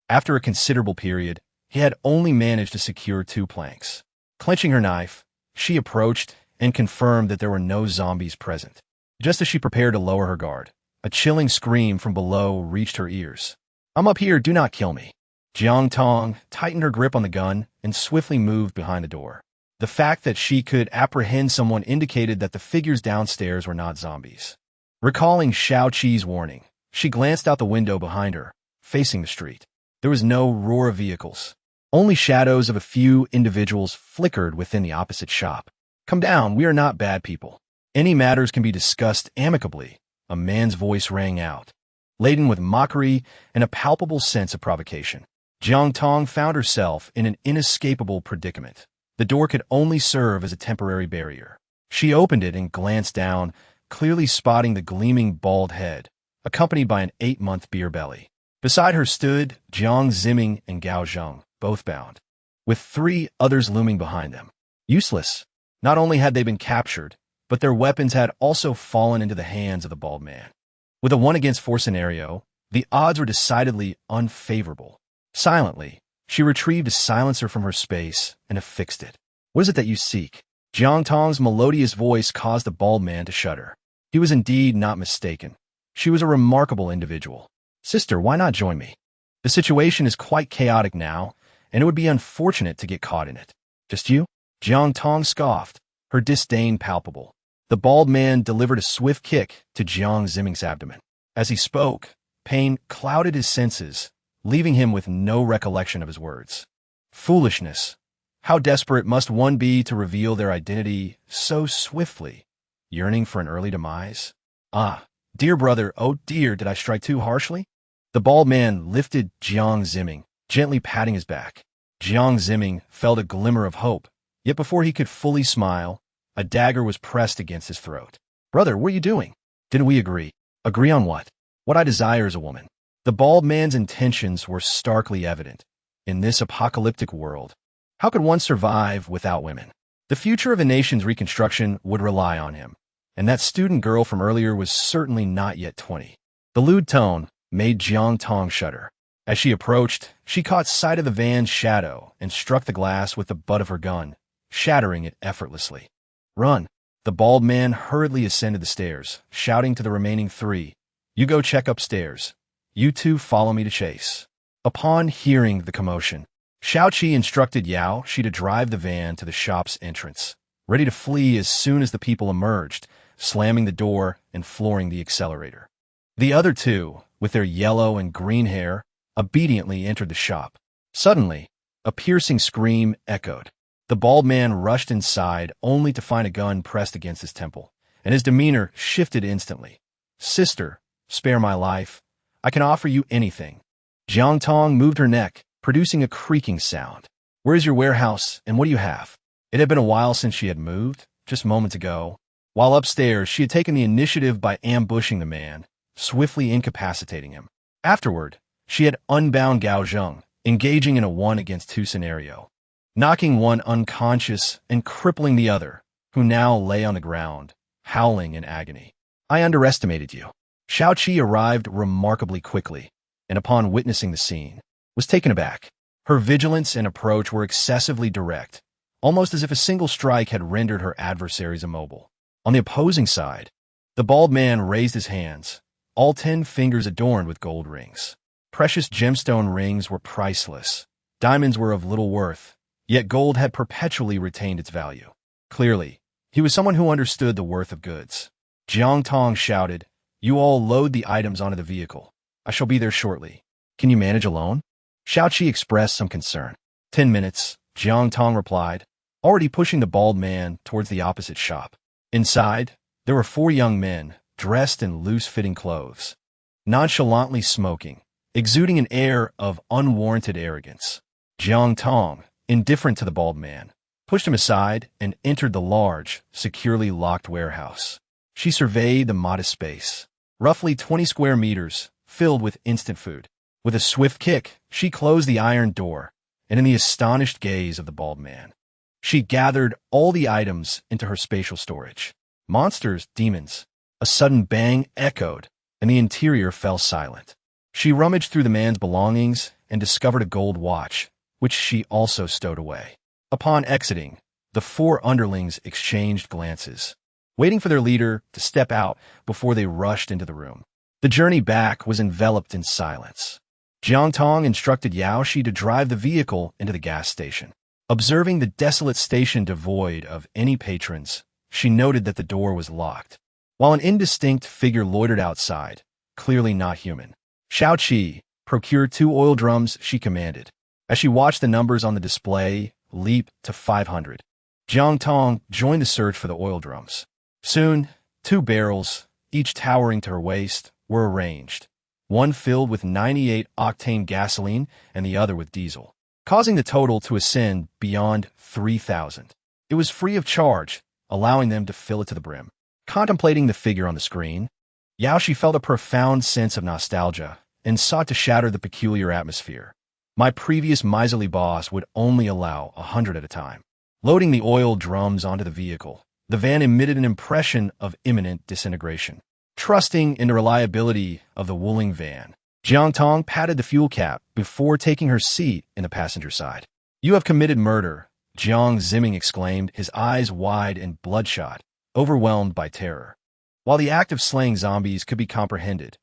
After a considerable period, he had only managed to secure 2 planks. Clenching her knife, she approached and confirmed that there were no zombies present. Just as she prepared to lower her guard, a chilling scream from below reached her ears. "I'm up here, do not kill me." Jiang Tong tightened her grip on the gun and swiftly moved behind the door. The fact that she could apprehend someone indicated that the figures downstairs were not zombies. Recalling Xiaoqi's warning, she glanced out the window behind her, facing the street. There was no roar of vehicles. Only shadows of a few individuals flickered within the opposite shop. "Come down, we are not bad people. Any matters can be discussed amicably," a man's voice rang out, laden with mockery and a palpable sense of provocation. Jiang Tong found herself in an inescapable predicament. The door could only serve as a temporary barrier. She opened it and glanced down, clearly spotting the gleaming bald head, accompanied by an 8-month beer belly. Beside her stood Jiang Zimming and Gao Zheng, both bound. with 3 others looming behind them. Useless. Not only had they been captured, but their weapons had also fallen into the hands of the bald man. With a 1-against-4 scenario, the odds were decidedly unfavorable. Silently, she retrieved a silencer from her space and affixed it. "What is it that you seek?" Jiang Tong's melodious voice caused the bald man to shudder. He was indeed not mistaken. She was a remarkable individual. "Sister, why not join me? The situation is quite chaotic now, and it would be unfortunate to get caught in it." "Just you?" Jiang Tong scoffed, her disdain palpable. The bald man delivered a swift kick to Jiang Ziming's abdomen. As he spoke, pain clouded his senses, leaving him with no recollection of his words. Foolishness. How desperate must one be to reveal their identity so swiftly, yearning for an early demise? "Ah, dear brother, oh dear, did I strike too harshly?" The bald man lifted Jiang Ziming, gently patting his back. Jiang Ziming felt a glimmer of hope, yet before he could fully smile, a dagger was pressed against his throat. "Brother, what are you doing? Didn't we agree?" "Agree on what?" "What I desire is a woman." The bald man's intentions were starkly evident. In this apocalyptic world, how could one survive without women? The future of a nation's reconstruction would rely on him, and that student girl from earlier was certainly not yet 20. The lewd tone made Jiang Tong shudder. As she approached, she caught sight of the van's shadow and struck the glass with the butt of her gun, shattering it effortlessly. "Run!" The bald man hurriedly ascended the stairs, shouting to the remaining 3, "You go check upstairs. You 2 follow me to chase." Upon hearing the commotion, Xiaoqi instructed Yao Shi to drive the van to the shop's entrance, ready to flee as soon as the people emerged, slamming the door and flooring the accelerator. The other 2, with their yellow and green hair, obediently entered the shop. Suddenly, a piercing scream echoed. The bald man rushed inside only to find a gun pressed against his temple, and his demeanor shifted instantly. "Sister, spare my life. I can offer you anything." Jiang Tong moved her neck, producing a creaking sound. "Where is your warehouse, and what do you have?" It had been a while since she had moved, just moments ago. While upstairs, she had taken the initiative by ambushing the man, swiftly incapacitating him. Afterward, she had unbound Gao Zheng, engaging in a 1-against-2 scenario, knocking one unconscious and crippling the other, who now lay on the ground, howling in agony. "I underestimated you." Xiaoqi arrived remarkably quickly, and upon witnessing the scene, was taken aback. Her vigilance and approach were excessively direct, almost as if a single strike had rendered her adversaries immobile. On the opposing side, the bald man raised his hands, all 10 fingers adorned with gold rings. Precious gemstone rings were priceless. Diamonds were of little worth, yet gold had perpetually retained its value. Clearly, he was someone who understood the worth of goods. Jiang Tong shouted, "You all load the items onto the vehicle. I shall be there shortly. Can you manage alone?" Xiaoqi expressed some concern. 10 minutes, Jiang Tong replied, already pushing the bald man towards the opposite shop. Inside, there were 4 young men, dressed in loose-fitting clothes, nonchalantly smoking, exuding an air of unwarranted arrogance. Jiang Tong, indifferent to the bald man, pushed him aside and entered the large, securely locked warehouse. She surveyed the modest space, roughly 20 square meters, filled with instant food. With a swift kick, she closed the iron door, and in the astonished gaze of the bald man, she gathered all the items into her spatial storage. Monsters, demons. A sudden bang echoed, and the interior fell silent. She rummaged through the man's belongings and discovered a gold watch, which she also stowed away. Upon exiting, the 4 underlings exchanged glances, waiting for their leader to step out before they rushed into the room. The journey back was enveloped in silence. Jiang Tong instructed Yao Shi to drive the vehicle into the gas station. Observing the desolate station devoid of any patrons, she noted that the door was locked, while an indistinct figure loitered outside, clearly not human. Xiaoqi procured 2 oil drums she commanded. As she watched the numbers on the display leap to 500, Jiang Tong joined the search for the oil drums. Soon, 2 barrels, each towering to her waist, were arranged, one filled with 98-octane gasoline and the other with diesel, causing the total to ascend beyond 3,000. It was free of charge, allowing them to fill it to the brim. Contemplating the figure on the screen, Yao Shi felt a profound sense of nostalgia and sought to shatter the peculiar atmosphere. My previous miserly boss would only allow 100 at a time. Loading the oil drums onto the vehicle, the van emitted an impression of imminent disintegration. Trusting in the reliability of the Wuling van, Jiang Tong patted the fuel cap before taking her seat in the passenger side. "You have committed murder," Jiang Zimming exclaimed, his eyes wide and bloodshot, overwhelmed by terror. While the act of slaying zombies could be comprehended,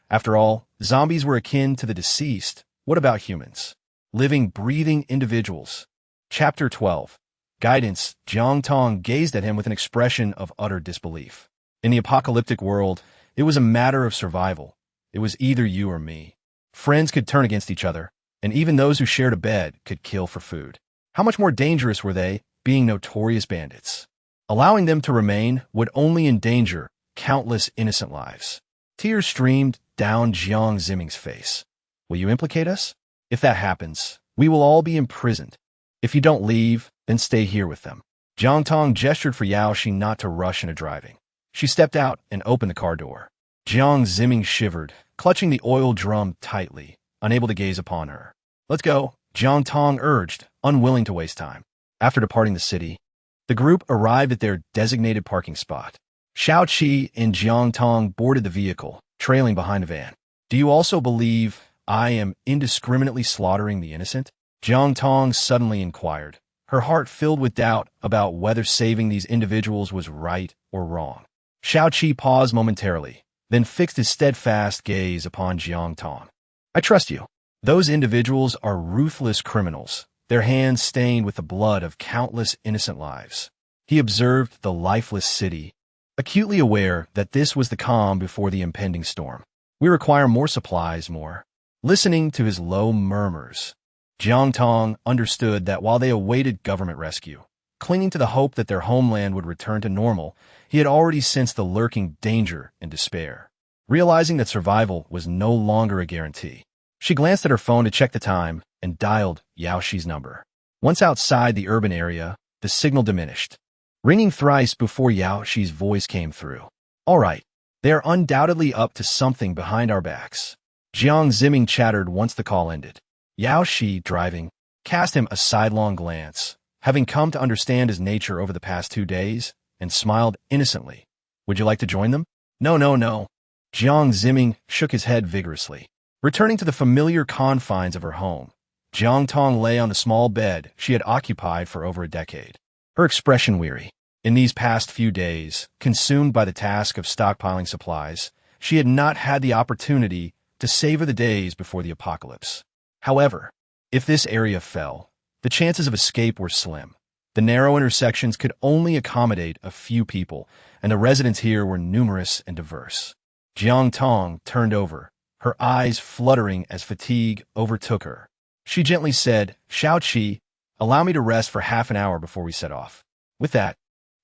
after all, zombies were akin to the deceased. What about humans? Living, breathing individuals. Chapter 12. Guidance. Jiang Tong gazed at him with an expression of utter disbelief. In the apocalyptic world, it was a matter of survival. It was either you or me. Friends could turn against each other, and even those who shared a bed could kill for food. How much more dangerous were they, being notorious bandits? Allowing them to remain would only endanger countless innocent lives. Tears streamed down Jiang Zimming's face. "Will you implicate us? If that happens, we will all be imprisoned. If you don't leave, then stay here with them." Jiang Tong gestured for Yao Shi not to rush into driving. She stepped out and opened the car door. Jiang Zimming shivered, clutching the oil drum tightly, unable to gaze upon her. "Let's go," Jiang Tong urged, unwilling to waste time. After departing the city, the group arrived at their designated parking spot. Xiao Qi and Jiang Tong boarded the vehicle, trailing behind a van. "Do you also believe I am indiscriminately slaughtering the innocent?" Jiang Tong suddenly inquired, her heart filled with doubt about whether saving these individuals was right or wrong. Xiao Qi paused momentarily, then fixed his steadfast gaze upon Jiang Tong. "I trust you. Those individuals are ruthless criminals, their hands stained with the blood of countless innocent lives." He observed the lifeless city, acutely aware that this was the calm before the impending storm. "We require more supplies, more." Listening to his low murmurs, Jiang Tong understood that while they awaited government rescue, clinging to the hope that their homeland would return to normal, he had already sensed the lurking danger and despair. Realizing that survival was no longer a guarantee, she glanced at her phone to check the time and dialed Yao Shi's number. Once outside the urban area, the signal diminished, ringing thrice before Yao Shi's voice came through. "All right, they are undoubtedly up to something behind our backs," Jiang Zimming chattered once the call ended. Yao Shi, driving, cast him a sidelong glance, having come to understand his nature over the past 2 days, and smiled innocently. "Would you like to join them?" No. Jiang Zimming shook his head vigorously. Returning to the familiar confines of her home, Jiang Tong lay on the small bed she had occupied for over a decade, her expression weary. In these past few days, consumed by the task of stockpiling supplies, she had not had the opportunity to savor the days before the apocalypse. However, if this area fell, the chances of escape were slim. The narrow intersections could only accommodate a few people, and the residents here were numerous and diverse. Jiang Tong turned over, her eyes fluttering as fatigue overtook her. She gently said, "Xiao Qi, allow me to rest for half an hour before we set off." With that,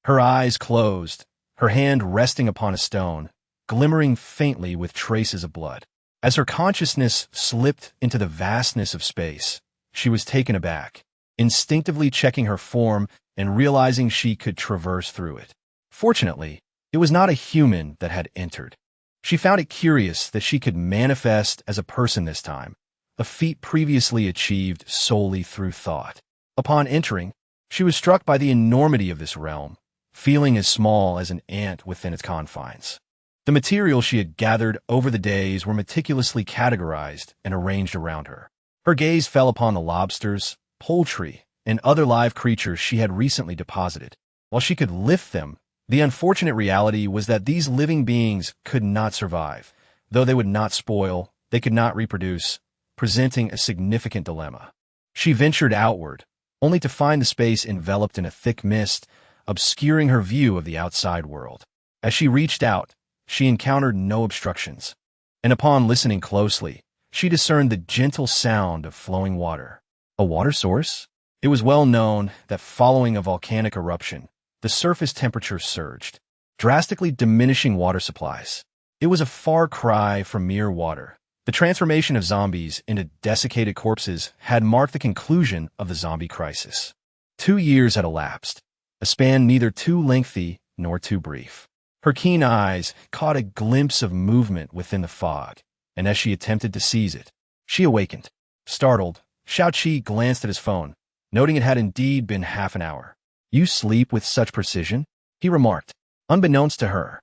her eyes closed, her hand resting upon a stone, glimmering faintly with traces of blood. As her consciousness slipped into the vastness of space, she was taken aback, instinctively checking her form and realizing she could traverse through it. Fortunately, it was not a human that had entered. She found it curious that she could manifest as a person this time, a feat previously achieved solely through thought. Upon entering, she was struck by the enormity of this realm, feeling as small as an ant within its confines. The materials she had gathered over the days were meticulously categorized and arranged around her. Her gaze fell upon the lobsters, poultry, and other live creatures she had recently deposited. While she could lift them, the unfortunate reality was that these living beings could not survive. Though they would not spoil, they could not reproduce, presenting a significant dilemma. She ventured outward, only to find the space enveloped in a thick mist, obscuring her view of the outside world. As she reached out, she encountered no obstructions, and upon listening closely, she discerned the gentle sound of flowing water. A water source? It was well known that following a volcanic eruption, the surface temperature surged, drastically diminishing water supplies. It was a far cry from mere water. The transformation of zombies into desiccated corpses had marked the conclusion of the zombie crisis. 2 years had elapsed, a span neither too lengthy nor too brief. Her keen eyes caught a glimpse of movement within the fog, and as she attempted to seize it, she awakened, startled Xiaoqi glanced at his phone, noting it had indeed been half an hour. You sleep with such precision? He remarked. Unbeknownst to her,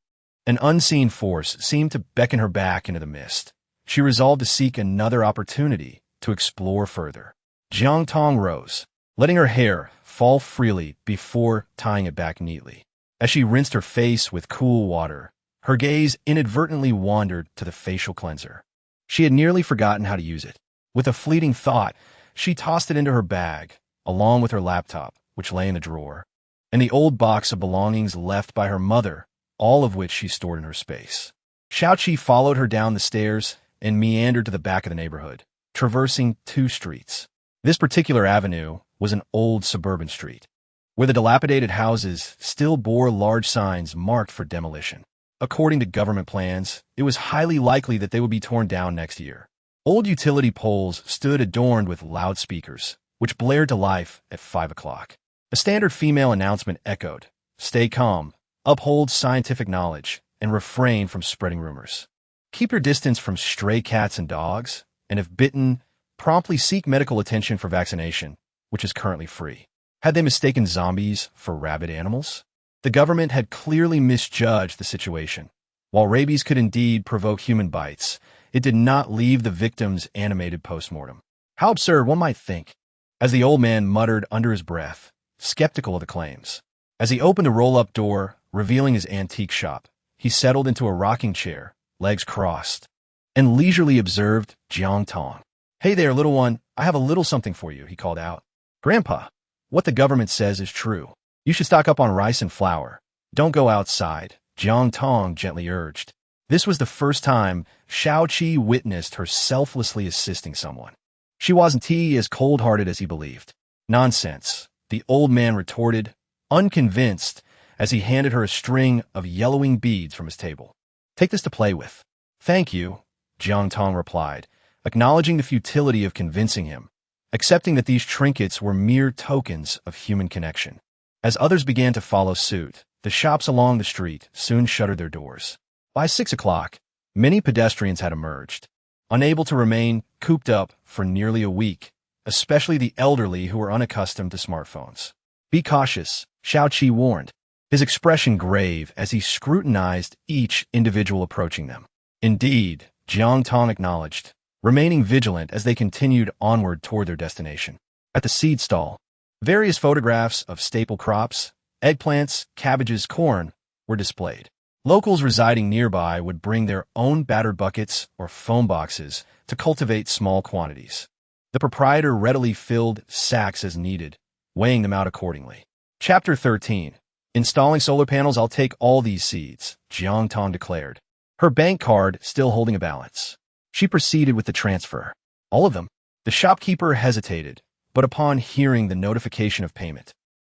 an unseen force seemed to beckon her back into the mist. She resolved to seek another opportunity to explore further. Jiang Tong rose, letting her hair fall freely before tying it back neatly. As she rinsed her face with cool water, her gaze inadvertently wandered to the facial cleanser. She had nearly forgotten how to use it. With a fleeting thought, she tossed it into her bag, along with her laptop, which lay in the drawer, and the old box of belongings left by her mother, all of which she stored in her space. Xiaoqi followed her down the stairs and meandered to the back of the neighborhood, traversing 2 streets. This particular avenue was an old suburban street, where the dilapidated houses still bore large signs marked for demolition. According to government plans, it was highly likely that they would be torn down next year. Old utility poles stood adorned with loudspeakers, which blared to life at 5 o'clock. A standard female announcement echoed, "Stay calm, uphold scientific knowledge, and refrain from spreading rumors. Keep your distance from stray cats and dogs, and if bitten, promptly seek medical attention for vaccination, which is currently free." Had they mistaken zombies for rabid animals? The government had clearly misjudged the situation. While rabies could indeed provoke human bites, it did not leave the victims animated post-mortem. How absurd, one might think, as the old man muttered under his breath, skeptical of the claims. As he opened a roll-up door, revealing his antique shop, he settled into a rocking chair, legs crossed, and leisurely observed Jiang Tong. "Hey there, little one, I have a little something for you," he called out. "Grandpa, what the government says is true. You should stock up on rice and flour. Don't go outside," Jiang Tong gently urged. This was the first time Xiaoqi witnessed her selflessly assisting someone. She wasn't as cold-hearted as he believed. "Nonsense," the old man retorted, unconvinced, as he handed her a string of yellowing beads from his table. "Take this to play with." "Thank you," Jiang Tong replied, acknowledging the futility of convincing him, accepting that these trinkets were mere tokens of human connection. As others began to follow suit, the shops along the street soon shuttered their doors. By 6 o'clock, many pedestrians had emerged, unable to remain cooped up for nearly a week, especially the elderly who were unaccustomed to smartphones. "Be cautious," Xiaoqi warned, his expression grave as he scrutinized each individual approaching them. "Indeed," Jiang Tong acknowledged, remaining vigilant as they continued onward toward their destination. At the seed stall, various photographs of staple crops, eggplants, cabbages, corn, were displayed. Locals residing nearby would bring their own batter buckets or foam boxes to cultivate small quantities. The proprietor readily filled sacks as needed, weighing them out accordingly. Chapter 13. Installing solar panels. "I'll take all these seeds," Jiang Tong declared, her bank card still holding a balance. She proceeded with the transfer. "All of them?" The shopkeeper hesitated, but upon hearing the notification of payment,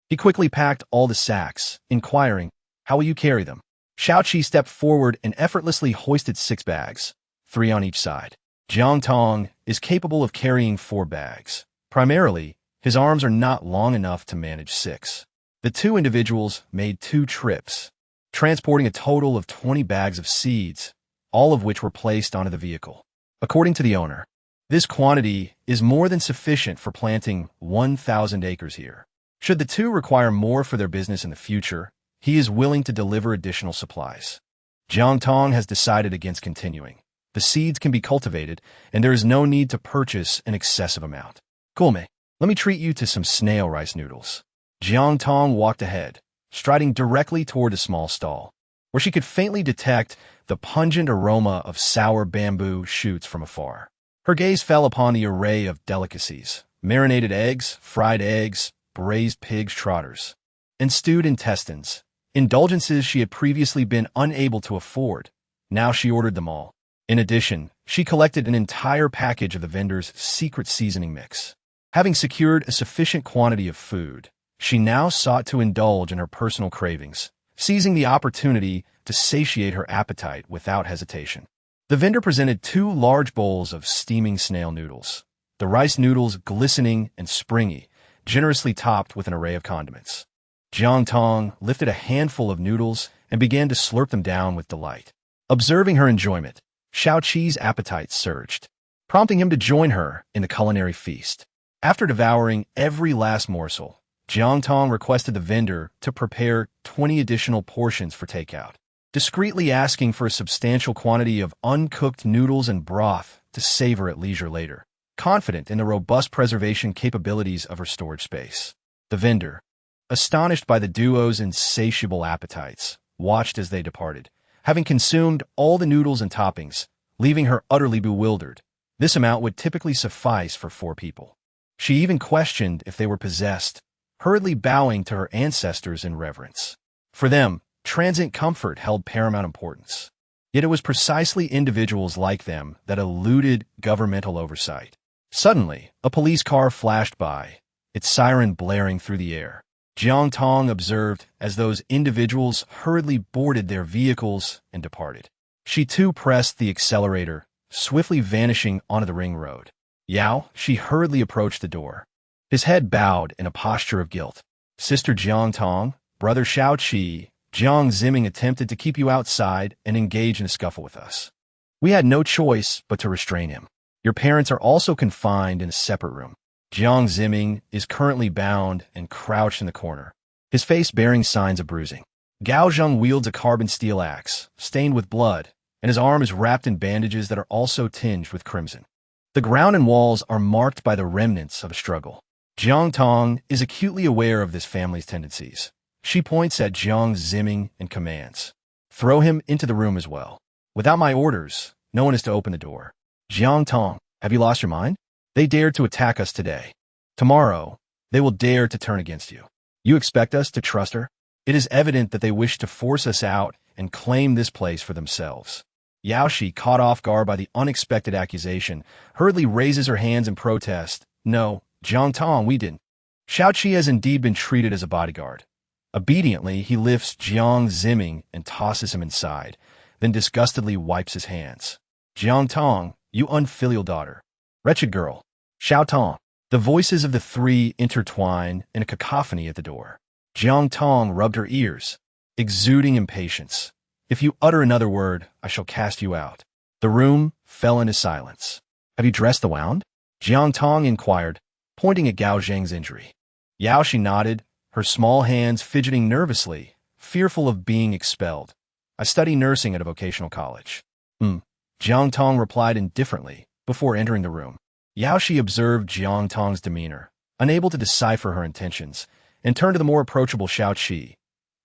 he quickly packed all the sacks, inquiring, "How will you carry them?" Xiaoqi stepped forward and effortlessly hoisted 6 bags, 3 on each side. Jiang Tong is capable of carrying 4 bags. Primarily, his arms are not long enough to manage 6. The 2 individuals made 2 trips, transporting a total of 20 bags of seeds, all of which were placed onto the vehicle. According to the owner, this quantity is more than sufficient for planting 1,000 acres here. Should the 2 require more for their business in the future, he is willing to deliver additional supplies. Jiang Tong has decided against continuing. The seeds can be cultivated, and there is no need to purchase an excessive amount. "Gulme, let me treat you to some snail rice noodles." Jiang Tong walked ahead, striding directly toward a small stall, where she could faintly detect the pungent aroma of sour bamboo shoots from afar. Her gaze fell upon the array of delicacies: marinated eggs, fried eggs, braised pig's trotters, and stewed intestines. Indulgences she had previously been unable to afford. Now she ordered them all. In addition, she collected an entire package of the vendor's secret seasoning mix. Having secured a sufficient quantity of food, she now sought to indulge in her personal cravings, seizing the opportunity to satiate her appetite without hesitation. The vendor presented 2 large bowls of steaming snail noodles, the rice noodles glistening and springy, generously topped with an array of condiments. Jiang Tong lifted a handful of noodles and began to slurp them down with delight. Observing her enjoyment, Xiaoqi's appetite surged, prompting him to join her in the culinary feast. After devouring every last morsel, Jiang Tong requested the vendor to prepare 20 additional portions for takeout, discreetly asking for a substantial quantity of uncooked noodles and broth to savor at leisure later, confident in the robust preservation capabilities of her storage space. The vendor, astonished by the duo's insatiable appetites, watched as they departed, having consumed all the noodles and toppings, leaving her utterly bewildered. This amount would typically suffice for 4 people. She even questioned if they were possessed, hurriedly bowing to her ancestors in reverence. For them, transient comfort held paramount importance. Yet it was precisely individuals like them that eluded governmental oversight. Suddenly, a police car flashed by, its siren blaring through the air. Jiang Tong observed as those individuals hurriedly boarded their vehicles and departed. She too pressed the accelerator, swiftly vanishing onto the ring road. Yao, she hurriedly approached the door, his head bowed in a posture of guilt. Sister Jiang Tong, brother Shao Qi, Jiang Ziming attempted to keep you outside and engage in a scuffle with us. We had no choice but to restrain him. Your parents are also confined in a separate room. Jiang Ziming is currently bound and crouched in the corner, his face bearing signs of bruising. Gao Zheng wields a carbon steel axe, stained with blood, and his arm is wrapped in bandages that are also tinged with crimson. The ground and walls are marked by the remnants of a struggle. Jiang Tong is acutely aware of this family's tendencies. She points at Jiang Ziming and commands, "Throw him into the room as well. Without my orders, no one is to open the door." Jiang Tong, have you lost your mind? They dared to attack us today. Tomorrow, they will dare to turn against you. You expect us to trust her? It is evident that they wish to force us out and claim this place for themselves. Yaoshi, caught off guard by the unexpected accusation, hurriedly raises her hands in protest. No, Jiang Tong, we didn't. Shao Qi has indeed been treated as a bodyguard. Obediently, he lifts Jiang Ziming and tosses him inside, then disgustedly wipes his hands. Jiang Tong, you unfilial daughter. Wretched girl. Shao Tong. The voices of the 3 intertwine in a cacophony at the door. Jiang Tong rubbed her ears, exuding impatience. If you utter another word, I shall cast you out. The room fell into silence. Have you dressed the wound? Jiang Tong inquired, pointing at Gao Zheng's injury. Yaoshi nodded, her small hands fidgeting nervously, fearful of being expelled. I study nursing at a vocational college. Jiang Tong replied indifferently before entering the room. Yaoshi observed Jiang Tong's demeanor, unable to decipher her intentions, and turned to the more approachable Shao Qi.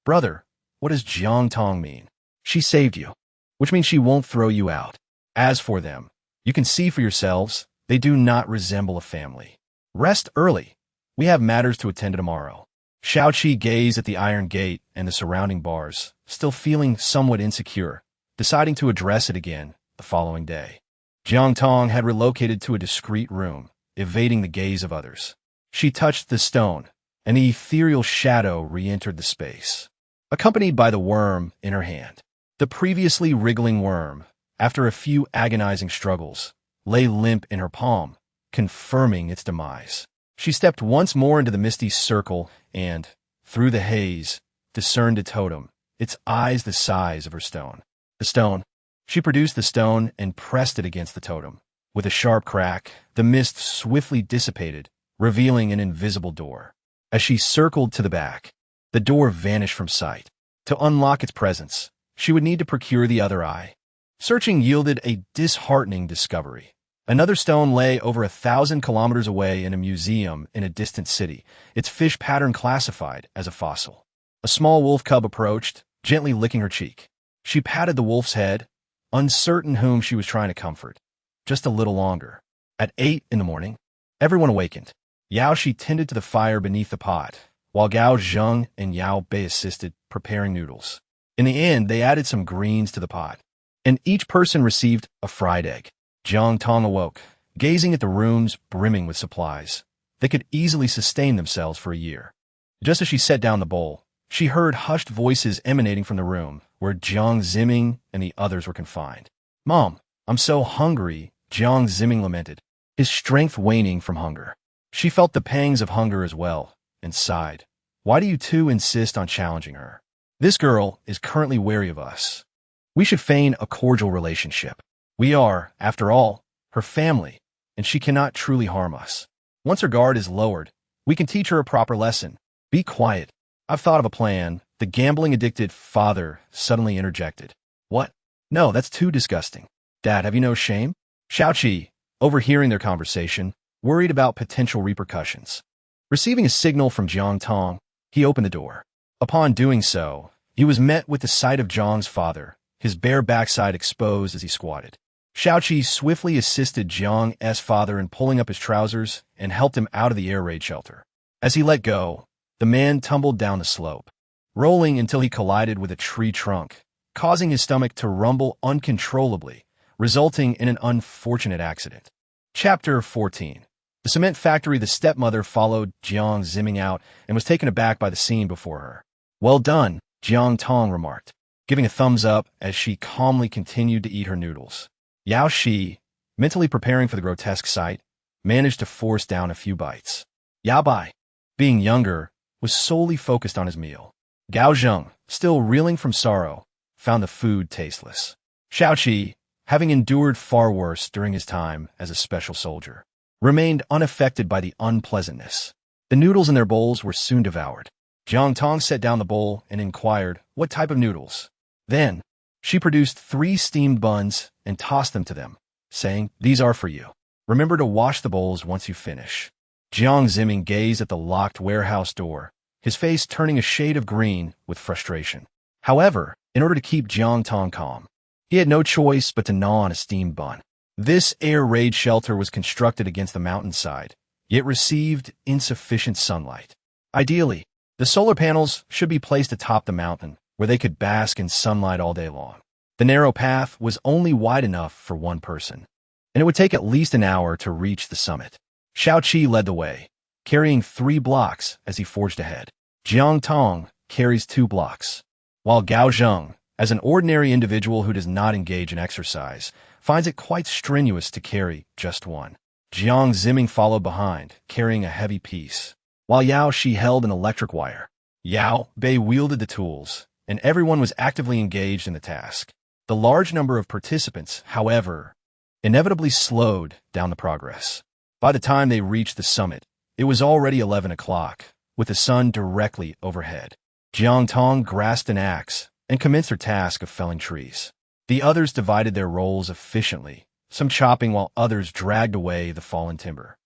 Brother, what does Jiang Tong mean? She saved you, which means she won't throw you out. As for them, you can see for yourselves, they do not resemble a family. Rest early. We have matters to attend to tomorrow. Shao Qi gazed at the iron gate and the surrounding bars, still feeling somewhat insecure, deciding to address it again the following day. Jiang Tong had relocated to a discreet room, evading the gaze of others. She touched the stone, and the ethereal shadow re-entered the space, accompanied by the worm in her hand. The previously wriggling worm, after a few agonizing struggles, lay limp in her palm, confirming its demise. She stepped once more into the misty circle and, through the haze, discerned a totem, its eyes the size of her stone. The stone. She produced the stone and pressed it against the totem. With a sharp crack, the mist swiftly dissipated, revealing an invisible door. As she circled to the back, the door vanished from sight. To unlock its presence, she would need to procure the other eye. Searching yielded a disheartening discovery. Another stone lay over 1,000 kilometers away in a museum in a distant city, its fish pattern classified as a fossil. A small wolf cub approached, gently licking her cheek. She patted the wolf's head, uncertain whom she was trying to comfort. Just a little longer. At 8 in the morning, everyone awakened. Yaoshi tended to the fire beneath the pot, while Gao Zheng and Yao Bei assisted, preparing noodles. In the end, they added some greens to the pot, and each person received a fried egg. Jiang Tong awoke, gazing at the rooms brimming with supplies. They could easily sustain themselves for a year. Just as she set down the bowl, she heard hushed voices emanating from the room where Jiang Ziming and the others were confined. Mom, I'm so hungry, Jiang Ziming lamented, his strength waning from hunger. She felt the pangs of hunger as well, and sighed. Why do you two insist on challenging her? This girl is currently wary of us. We should feign a cordial relationship. We are, after all, her family, and she cannot truly harm us. Once her guard is lowered, we can teach her a proper lesson. Be quiet. I've thought of a plan. The gambling-addicted father suddenly interjected. What? No, that's too disgusting. Dad, have you no shame? Xiaoqi, overhearing their conversation, worried about potential repercussions. Receiving a signal from Jiang Tong, he opened the door. Upon doing so, he was met with the sight of Jiang's father, his bare backside exposed as he squatted. Xiaoqi swiftly assisted Jiang's father in pulling up his trousers and helped him out of the air raid shelter. As he let go, the man tumbled down the slope, rolling until he collided with a tree trunk, causing his stomach to rumble uncontrollably, resulting in an unfortunate accident. Chapter 14. The cement factory. The stepmother followed Jiang zimming out and was taken aback by the scene before her. Well done, Jiang Tong remarked, giving a thumbs up as she calmly continued to eat her noodles. Yao Shi, mentally preparing for the grotesque sight, managed to force down a few bites. Yao Bai, being younger, was solely focused on his meal. Gao Zheng, still reeling from sorrow, found the food tasteless. Xiaoqi, having endured far worse during his time as a special soldier, remained unaffected by the unpleasantness. The noodles in their bowls were soon devoured. Jiang Tong set down the bowl and inquired what type of noodles. Then, she produced 3 steamed buns and tossed them to them, saying, "These are for you. Remember to wash the bowls once you finish." Jiang Zimming gazed at the locked warehouse door, his face turning a shade of green with frustration. However, in order to keep Jiang Tong calm, he had no choice but to gnaw on a steamed bun. This air raid shelter was constructed against the mountainside, yet received insufficient sunlight. Ideally, the solar panels should be placed atop the mountain, where they could bask in sunlight all day long. The narrow path was only wide enough for one person, and it would take at least an hour to reach the summit. Xiaoqi led the way, carrying 3 blocks as he forged ahead. Jiang Tong carries 2 blocks, while Gao Zheng, as an ordinary individual who does not engage in exercise, finds it quite strenuous to carry just 1. Jiang Zimming followed behind, carrying a heavy piece, while Yao Shi held an electric wire. Yao Bei wielded the tools, and everyone was actively engaged in the task. The large number of participants, however, inevitably slowed down the progress. By the time they reached the summit, it was already 11 o'clock, with the sun directly overhead. Jiang Tong grasped an axe and commenced her task of felling trees. The others divided their roles efficiently, some chopping while others dragged away the fallen timber.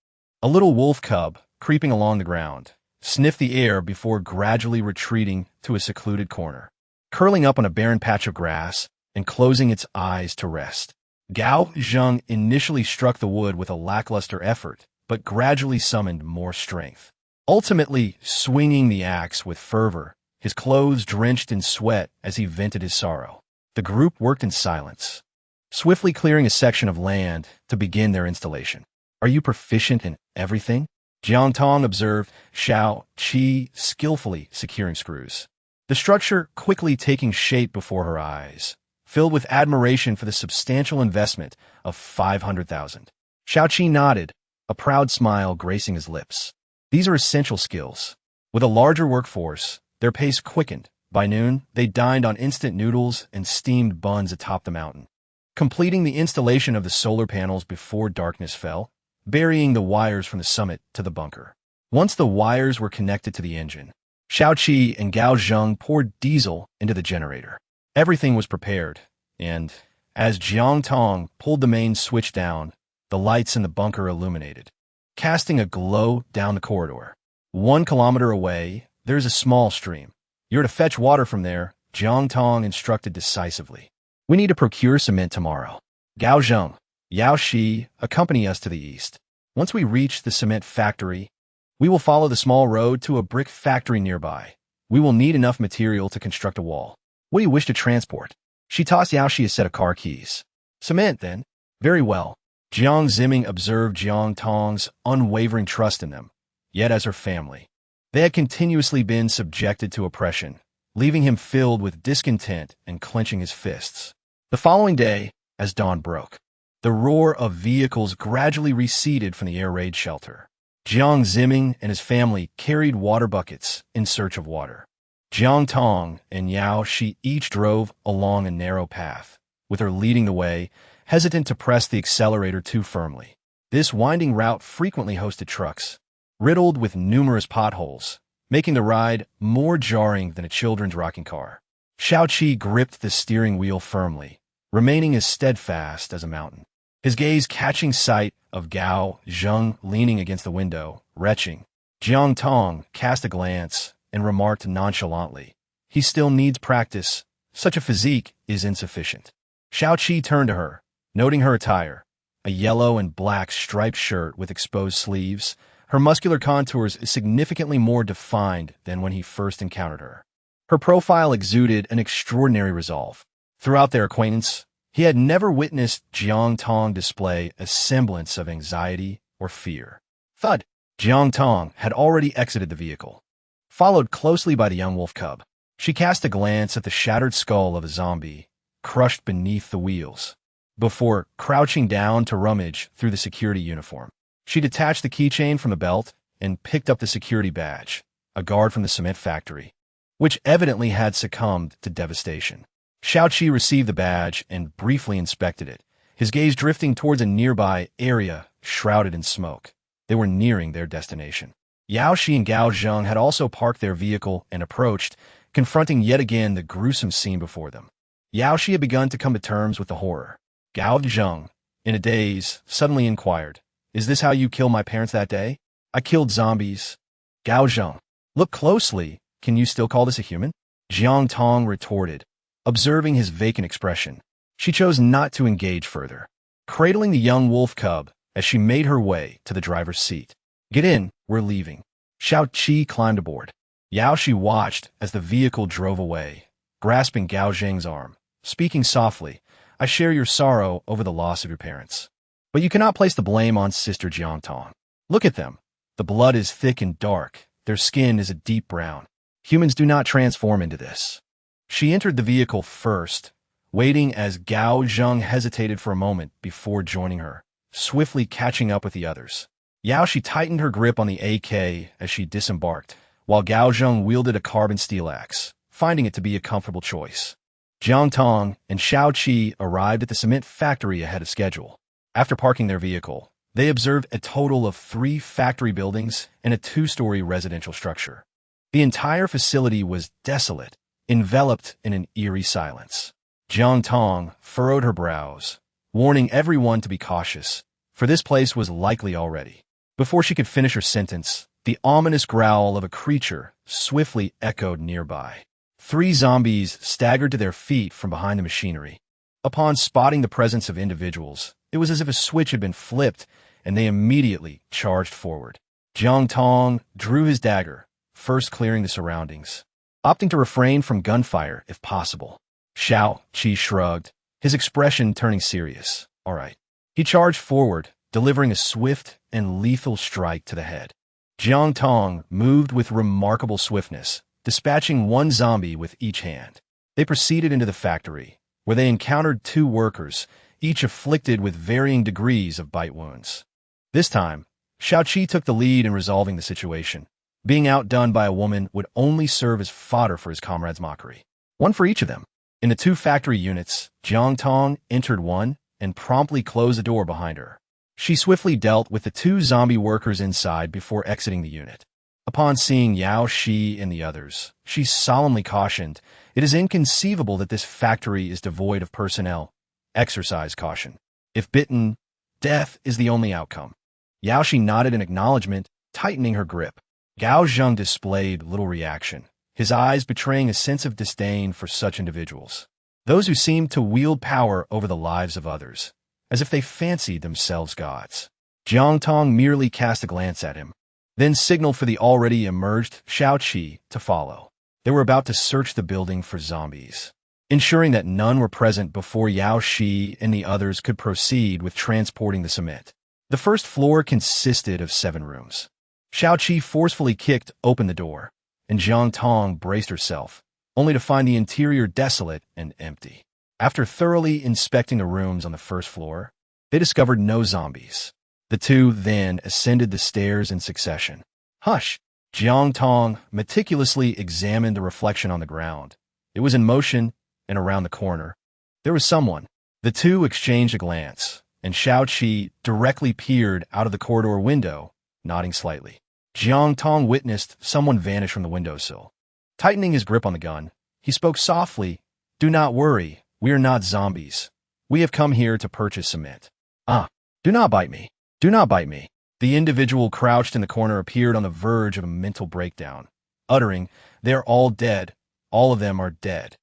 A little wolf cub, creeping along the ground, sniffed the air before gradually retreating to a secluded corner, curling up on a barren patch of grass and closing its eyes to rest. Gao Zheng initially struck the wood with a lackluster effort, but gradually summoned more strength, ultimately swinging the axe with fervor, his clothes drenched in sweat as he vented his sorrow. The group worked in silence, swiftly clearing a section of land to begin their installation. "Are you proficient in everything?" Jiang Tong observed Xiaoqi skillfully securing screws, the structure quickly taking shape before her eyes, filled with admiration for the substantial investment of 500,000. Xiaoqi nodded, a proud smile gracing his lips. These are essential skills. With a larger workforce, their pace quickened. By noon, they dined on instant noodles and steamed buns atop the mountain, completing the installation of the solar panels before darkness fell, burying the wires from the summit to the bunker. Once the wires were connected to the engine, Xiaoqi and Gao Zheng poured diesel into the generator. Everything was prepared, and as Jiang Tong pulled the main switch down, the lights in the bunker illuminated, casting a glow down the corridor. 1 kilometer away, there is a small stream. "You're to fetch water from there," Jiang Tong instructed decisively. "We need to procure cement tomorrow. Gao Zheng, Yao Shi, accompany us to the east. Once we reach the cement factory, we will follow the small road to a brick factory nearby. We will need enough material to construct a wall. What do you wish to transport?" She tossed Yao Shi a set of car keys. "Cement, then." "Very well." Jiang Zimming observed Jiang Tong's unwavering trust in them, yet as her family, they had continuously been subjected to oppression, leaving him filled with discontent and clenching his fists. The following day, as dawn broke, the roar of vehicles gradually receded from the air raid shelter. Jiang Zimming and his family carried water buckets in search of water. Jiang Tong and Yao Shi each drove along a narrow path, with her leading the way, hesitant to press the accelerator too firmly. This winding route frequently hosted trucks, riddled with numerous potholes, making the ride more jarring than a children's rocking car. Xiaoqi gripped the steering wheel firmly, remaining as steadfast as a mountain. His gaze catching sight of Gao Zheng leaning against the window, retching. Jiang Tong cast a glance and remarked nonchalantly, "He still needs practice. Such a physique is insufficient." Xiaoqi turned to her, noting her attire, a yellow and black striped shirt with exposed sleeves. Her muscular contours significantly more defined than when he first encountered her. Her profile exuded an extraordinary resolve. Throughout their acquaintance, he had never witnessed Jiang Tong display a semblance of anxiety or fear. Thud! Jiang Tong had already exited the vehicle, followed closely by the young wolf cub. She cast a glance at the shattered skull of a zombie, crushed beneath the wheels, before crouching down to rummage through the security uniform. She detached the keychain from the belt and picked up the security badge, a guard from the cement factory, which evidently had succumbed to devastation. Xiaoqi received the badge and briefly inspected it, his gaze drifting towards a nearby area shrouded in smoke. They were nearing their destination. Yaoshi and Gao Zheng had also parked their vehicle and approached, confronting yet again the gruesome scene before them. Yaoshi had begun to come to terms with the horror. Gao Zheng, in a daze, suddenly inquired, "Is this how you killed my parents that day?" "I killed zombies." Gao Zheng, "Look closely. Can you still call this a human?" Jiang Tong retorted, observing his vacant expression. She chose not to engage further, cradling the young wolf cub as she made her way to the driver's seat. "Get in, we're leaving." Xiaoqi climbed aboard. Yaoshi watched as the vehicle drove away, grasping Gao Zheng's arm, speaking softly, "I share your sorrow over the loss of your parents. But you cannot place the blame on Sister Jiang Tong. Look at them. The blood is thick and dark. Their skin is a deep brown. Humans do not transform into this." She entered the vehicle first, waiting as Gao Zheng hesitated for a moment before joining her, swiftly catching up with the others. Yaoshi tightened her grip on the AK as she disembarked, while Gao Zheng wielded a carbon steel axe, finding it to be a comfortable choice. Jiang Tong and Xiaoqi arrived at the cement factory ahead of schedule. After parking their vehicle, they observed a total of 3 factory buildings and a 2-story residential structure. The entire facility was desolate, enveloped in an eerie silence. Jiang Tong furrowed her brows, warning everyone to be cautious, for this place was likely already. Before she could finish her sentence, the ominous growl of a creature swiftly echoed nearby. 3 zombies staggered to their feet from behind the machinery. Upon spotting the presence of individuals, it was as if a switch had been flipped, and they immediately charged forward. Jiang Tong drew his dagger, first clearing the surroundings, opting to refrain from gunfire if possible. Xiaoqi shrugged, his expression turning serious. "All right." He charged forward, delivering a swift and lethal strike to the head. Jiang Tong moved with remarkable swiftness, dispatching 1 zombie with each hand. They proceeded into the factory, where they encountered 2 workers, each afflicted with varying degrees of bite wounds. This time, Xiaoqi took the lead in resolving the situation. Being outdone by a woman would only serve as fodder for his comrades' mockery. 1 for each of them. In the 2 factory units, Jiang Tong entered one and promptly closed the door behind her. She swiftly dealt with the 2 zombie workers inside before exiting the unit. Upon seeing Yao Shi and the others, she solemnly cautioned, "It is inconceivable that this factory is devoid of personnel. Exercise caution. If bitten, death is the only outcome." Yao Shi nodded in acknowledgement, tightening her grip. Gao Zheng displayed little reaction, his eyes betraying a sense of disdain for such individuals, those who seemed to wield power over the lives of others, as if they fancied themselves gods. Jiang Tong merely cast a glance at him, then signaled for the already emerged Xiaoqi to follow. They were about to search the building for zombies, ensuring that none were present before Yao Shi and the others could proceed with transporting the cement. The first floor consisted of 7 rooms. Xiaoqi forcefully kicked open the door, and Jiang Tong braced herself, only to find the interior desolate and empty. After thoroughly inspecting the rooms on the first floor, they discovered no zombies. The 2 then ascended the stairs in succession. "Hush!" Jiang Tong meticulously examined the reflection on the ground. It was in motion, and around the corner there was someone. The 2 exchanged a glance, and Xiao Qi directly peered out of the corridor window, nodding slightly. Jiang Tong witnessed someone vanish from the windowsill. Tightening his grip on the gun, he spoke softly, "Do not worry, we are not zombies. We have come here to purchase cement." "Ah, do not bite me. Do not bite me." The individual crouched in the corner appeared on the verge of a mental breakdown, uttering, "They are all dead. All of them are dead."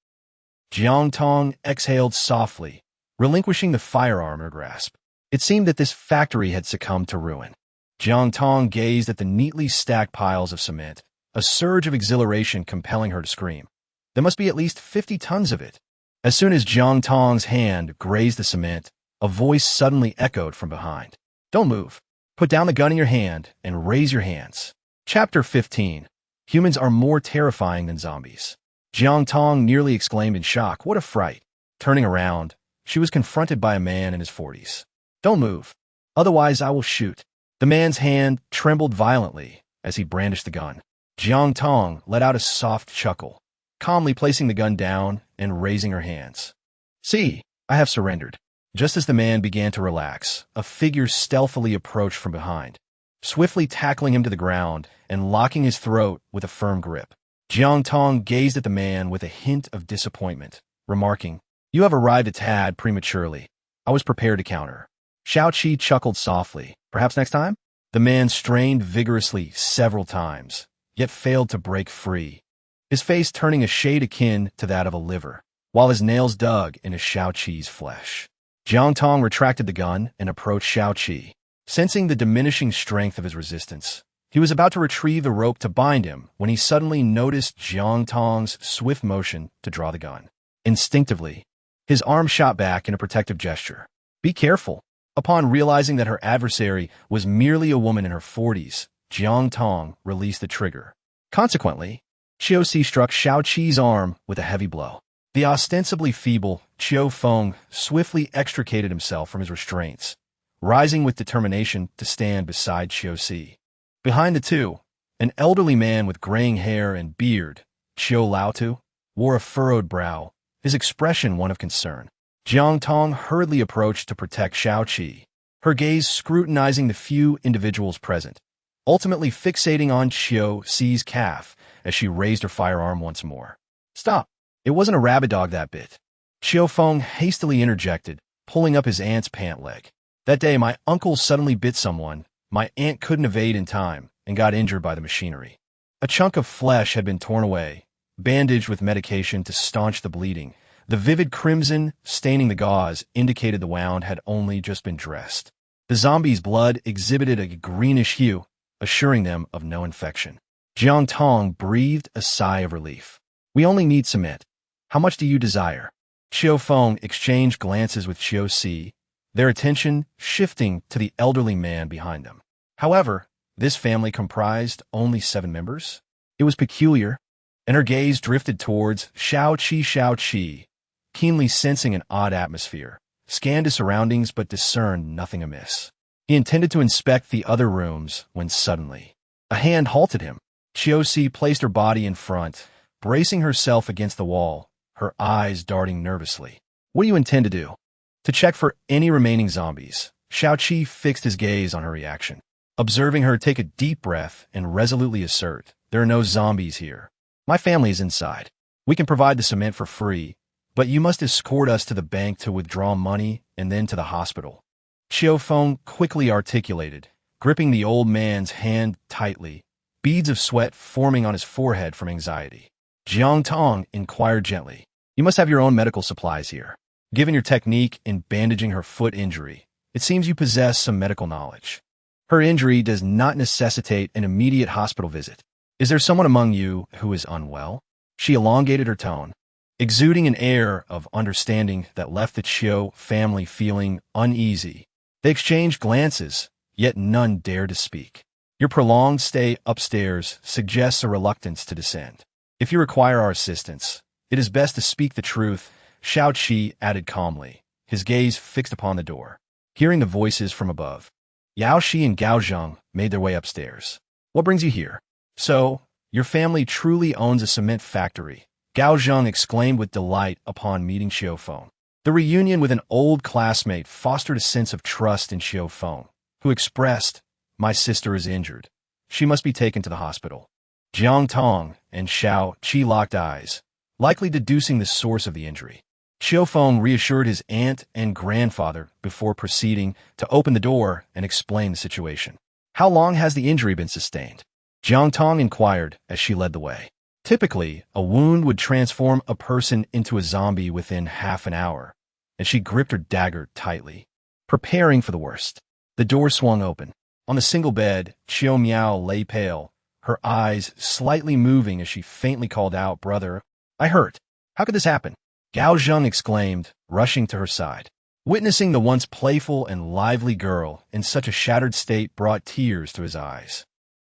Jiang Tong exhaled softly, relinquishing the firearm in her grasp. It seemed that this factory had succumbed to ruin. Jiang Tong gazed at the neatly stacked piles of cement, a surge of exhilaration compelling her to scream. There must be at least 50 tons of it. As soon as Jiang Tong's hand grazed the cement, a voice suddenly echoed from behind. "Don't move. Put down the gun in your hand and raise your hands." Chapter 15. Humans are more terrifying than zombies. Jiang Tong nearly exclaimed in shock. What a fright. Turning around, she was confronted by a man in his 40s. "Don't move. Otherwise I will shoot." The man's hand trembled violently as he brandished the gun. Jiang Tong let out a soft chuckle, calmly placing the gun down and raising her hands. "See, I have surrendered." Just as the man began to relax, a figure stealthily approached from behind, swiftly tackling him to the ground and locking his throat with a firm grip. Jiang Tong gazed at the man with a hint of disappointment, remarking, "You have arrived a tad prematurely. I was prepared to counter." Xiao Qi chuckled softly. "Perhaps next time?" The man strained vigorously several times, yet failed to break free, his face turning a shade akin to that of a liver, while his nails dug into Xiao Qi's flesh. Jiang Tong retracted the gun and approached Xiao Qi. Sensing the diminishing strength of his resistance, he was about to retrieve the rope to bind him when he suddenly noticed Jiang Tong's swift motion to draw the gun. Instinctively, his arm shot back in a protective gesture. "Be careful." Upon realizing that her adversary was merely a woman in her 40s, Jiang Tong released the trigger. Consequently, Qiu Si struck Xiao Qi's arm with a heavy blow. The ostensibly feeble Qiu Feng swiftly extricated himself from his restraints, rising with determination to stand beside Qiu Si. Behind the two, an elderly man with graying hair and beard, Qiu Laotu, wore a furrowed brow, his expression one of concern. Jiang Tong hurriedly approached to protect Xiao Qi, her gaze scrutinizing the few individuals present, ultimately fixating on Qiu Si's calf as she raised her firearm once more. "Stop. It wasn't a rabid dog that bit." Qiu Feng hastily interjected, pulling up his aunt's pant leg. "That day my uncle suddenly bit someone. My aunt couldn't evade in time and got injured by the machinery. A chunk of flesh had been torn away, bandaged with medication to staunch the bleeding. The vivid crimson staining the gauze indicated the wound had only just been dressed. The zombie's blood exhibited a greenish hue, assuring them of no infection." Jiang Tong breathed a sigh of relief. "We only need cement. How much do you desire?" Qiu Feng exchanged glances with Qiu Si, their attention shifting to the elderly man behind them. However, this family comprised only 7 members. It was peculiar, and her gaze drifted towards Xiao Qi, keenly sensing an odd atmosphere, scanned his surroundings but discerned nothing amiss. He intended to inspect the other rooms when suddenly a hand halted him. Qiu Si placed her body in front, bracing herself against the wall, her eyes darting nervously. "What do you intend to do?" To check for any remaining zombies, Xiao Qi fixed his gaze on her reaction, observing her take a deep breath and resolutely assert, "There are no zombies here. My family is inside. We can provide the cement for free, but you must escort us to the bank to withdraw money and then to the hospital." Qiu Feng quickly articulated, gripping the old man's hand tightly, beads of sweat forming on his forehead from anxiety. Jiang Tong inquired gently, "You must have your own medical supplies here. Given your technique in bandaging her foot injury, it seems you possess some medical knowledge. Her injury does not necessitate an immediate hospital visit. Is there someone among you who is unwell?" She elongated her tone, exuding an air of understanding that left the Qiu family feeling uneasy. They exchanged glances, yet none dared to speak. "Your prolonged stay upstairs suggests a reluctance to descend. If you require our assistance, it is best to speak the truth," Xiao Qi added calmly, his gaze fixed upon the door. Hearing the voices from above, Yao Shi and Gao Zheng made their way upstairs. "What brings you here?" "So, your family truly owns a cement factory," Gao Zheng exclaimed with delight upon meeting Qiu Feng. The reunion with an old classmate fostered a sense of trust in Xiao Feng, who expressed, "My sister is injured. She must be taken to the hospital." Jiang Tong and Xiao Qi locked eyes, likely deducing the source of the injury. Xiao Feng reassured his aunt and grandfather before proceeding to open the door and explain the situation. "How long has the injury been sustained?" Jiang Tong inquired as she led the way. Typically, a wound would transform a person into a zombie within half an hour, and she gripped her dagger tightly, preparing for the worst. The door swung open. On the single bed, Qiao Miao lay pale, her eyes slightly moving as she faintly called out, "Brother, I hurt. How could this happen?" Gao Zheng exclaimed, rushing to her side. Witnessing the once playful and lively girl in such a shattered state brought tears to his eyes.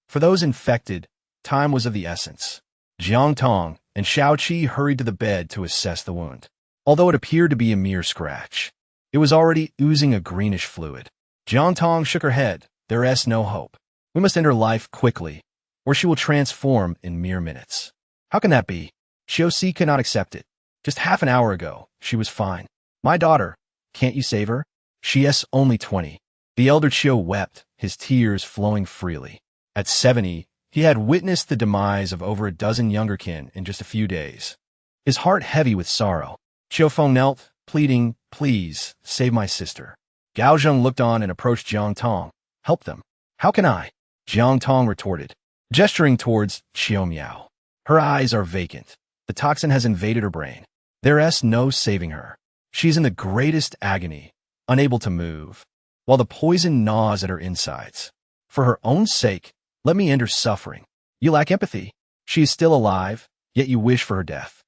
For those infected, time was of the essence. Jiang Tong and Xiao Qi hurried to the bed to assess the wound. Although it appeared to be a mere scratch, it was already oozing a greenish fluid. Jiang Tong shook her head. "There is no hope. We must end her life quickly, or she will transform in mere minutes." "How can that be?" Xiao Qi could not accept it. "Just half an hour ago, she was fine. My daughter, can't you save her? She is only 20. The elder Qiao wept, his tears flowing freely. At 70, he had witnessed the demise of over a dozen younger kin in just a few days. His heart heavy with sorrow, Xiao Feng knelt, pleading, "Please, save my sister." Gao Zheng looked on and approached Jiang Tong. "Help them." "How can I?" Jiang Tong retorted, gesturing towards Qiao Miao. "Her eyes are vacant. The toxin has invaded her brain. There is no saving her. She's in the greatest agony, unable to move, while the poison gnaws at her insides. For her own sake, let me end her suffering. You lack empathy. She is still alive, yet you wish for her death.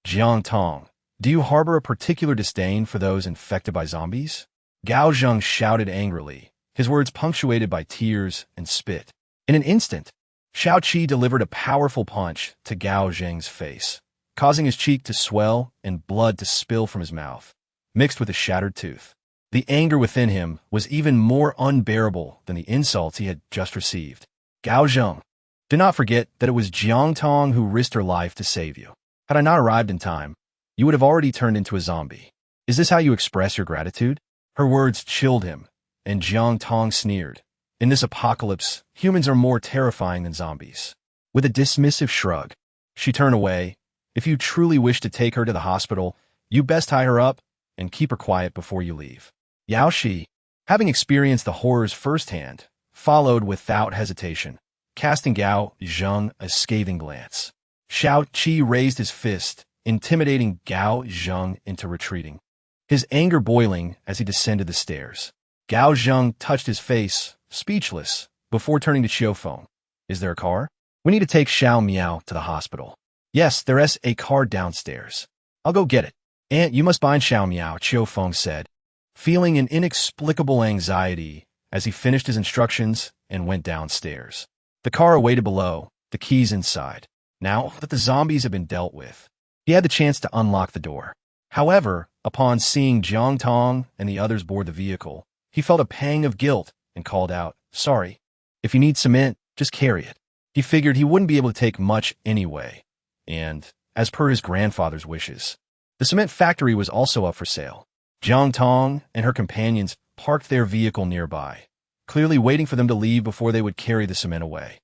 Jiang Tong, do you harbor a particular disdain for those infected by zombies?" Gao Zheng shouted angrily, his words punctuated by tears and spit. In an instant, Xiao Qi delivered a powerful punch to Gao Zheng's face, causing his cheek to swell and blood to spill from his mouth, mixed with a shattered tooth. The anger within him was even more unbearable than the insults he had just received. "Gao Zheng, do not forget that it was Jiang Tong who risked her life to save you. Had I not arrived in time, you would have already turned into a zombie. Is this how you express your gratitude?" Her words chilled him, and Jiang Tong sneered. "In this apocalypse, humans are more terrifying than zombies." With a dismissive shrug, she turned away. "If you truly wish to take her to the hospital, you best tie her up and keep her quiet before you leave." Yao Shi, having experienced the horrors firsthand, followed without hesitation, casting Gao Zheng a scathing glance. Xiao Qi raised his fist, intimidating Gao Zheng into retreating, his anger boiling as he descended the stairs. Gao Zheng touched his face, speechless, before turning to Xiao Feng. "Is there a car? We need to take Xiao Miao to the hospital." "Yes, there is a car downstairs. I'll go get it." "Aunt, you must bind Xiao Miao," Xiao Feng said, feeling an inexplicable anxiety as he finished his instructions and went downstairs. The car awaited below, the keys inside. Now that the zombies had been dealt with, he had the chance to unlock the door. However, upon seeing Jiang Tong and the others board the vehicle, he felt a pang of guilt and called out, "Sorry. If you need cement, just carry it." He figured he wouldn't be able to take much anyway, and, as per his grandfather's wishes, the cement factory was also up for sale. Jiang Tong and her companions parked their vehicle nearby, clearly waiting for them to leave before they would carry the cement away.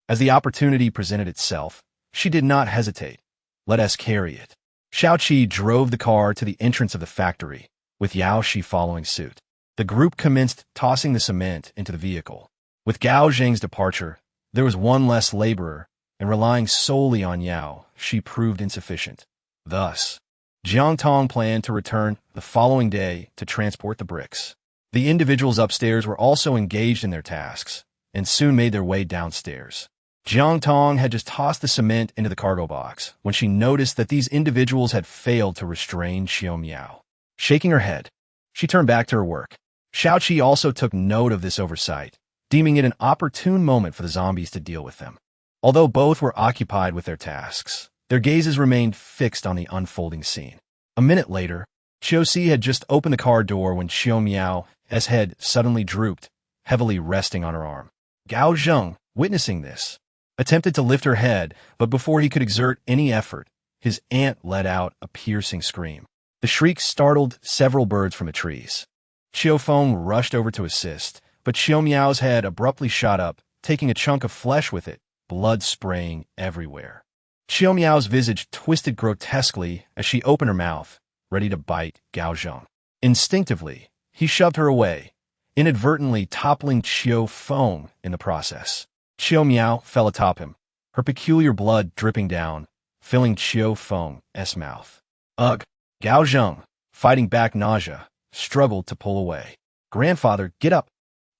As the opportunity presented itself, she did not hesitate. "Let us carry it." Xiao Qi drove the car to the entrance of the factory, with Yao Shi following suit. The group commenced tossing the cement into the vehicle. With Gao Zheng's departure, there was one less laborer, and relying solely on Yao, she proved insufficient. Thus, Jiang Tong planned to return the following day to transport the bricks. The individuals upstairs were also engaged in their tasks, and soon made their way downstairs. Jiang Tong had just tossed the cement into the cargo box when she noticed that these individuals had failed to restrain Xiao Miao. Shaking her head, she turned back to her work. Xiao Qi also took note of this oversight, deeming it an opportune moment for the zombies to deal with them. Although both were occupied with their tasks, their gazes remained fixed on the unfolding scene. A minute later, Xiao Xi had just opened the car door when Xiao Miao's head suddenly drooped, heavily resting on her arm. Gao Zheng, witnessing this, attempted to lift her head, but before he could exert any effort, his aunt let out a piercing scream. The The shriek startled several birds from the trees. Qiu Feng rushed over to assist, but Xiao Miao's head abruptly shot up, taking a chunk of flesh with it, blood spraying everywhere. Xiao Miao's visage twisted grotesquely as she opened her mouth, ready to bite Gao Zheng. Instinctively, he shoved her away, inadvertently toppling Qiu Feng in the process. Xiao Miao fell atop him, her peculiar blood dripping down, filling Qiu Feng's mouth. Ugh! Gao Zheng, fighting back nausea, struggled to pull away. Grandfather, get up!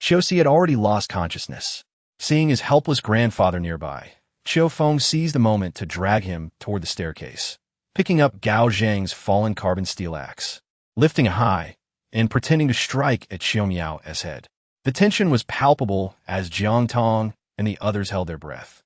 Qiu had already lost consciousness. Seeing his helpless grandfather nearby, Qiu Feng seized the moment to drag him toward the staircase, picking up Gao Zheng's fallen carbon steel axe, lifting it high, and pretending to strike at Xiao Miao's head. The tension was palpable as Jiang Tong and the others held their breath,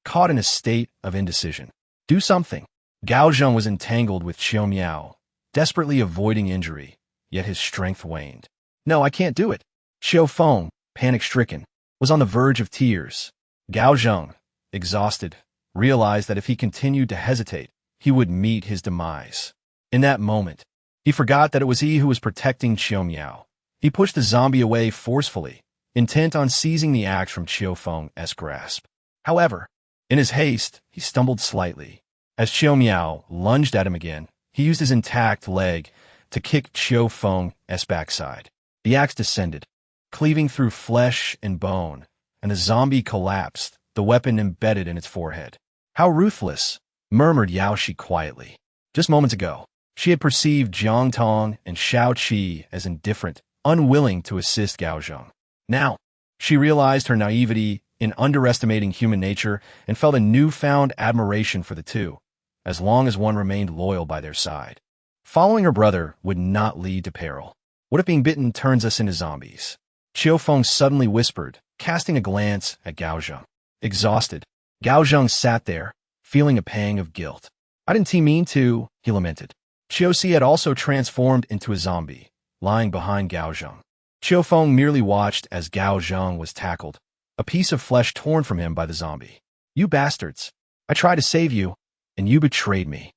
caught in a state of indecision. Do something. Gao Zheng was entangled with Xiao Miao, desperately avoiding injury, yet his strength waned. No, I can't do it. Qiu Feng, panic-stricken, was on the verge of tears. Gao Zheng, exhausted, realized that if he continued to hesitate, he would meet his demise. In that moment, he forgot that it was he who was protecting Xiao Miao. He pushed the zombie away forcefully, intent on seizing the axe from Qiu Feng's grasp. However, in his haste, he stumbled slightly. As Xiao Miao lunged at him again, he used his intact leg to kick Qiu Feng's backside. The axe descended, cleaving through flesh and bone, and the zombie collapsed, the weapon embedded in its forehead. How ruthless, murmured Yaoshi quietly. Just moments ago, she had perceived Jiang Tong and Shao Qi as indifferent, unwilling to assist Gao Zheng. Now, she realized her naivety in underestimating human nature and felt a newfound admiration for the two, as long as one remained loyal by their side. Following her brother would not lead to peril. What if being bitten turns us into zombies? Qiu Feng suddenly whispered, casting a glance at Gao Zheng. Exhausted, Gao Zheng sat there, feeling a pang of guilt. I didn't mean to, he lamented. Qiu had also transformed into a zombie, lying behind Gao Zheng. Qiu Feng merely watched as Gao Zheng was tackled, a piece of flesh torn from him by the zombie. You bastards! I tried to save you, and you betrayed me.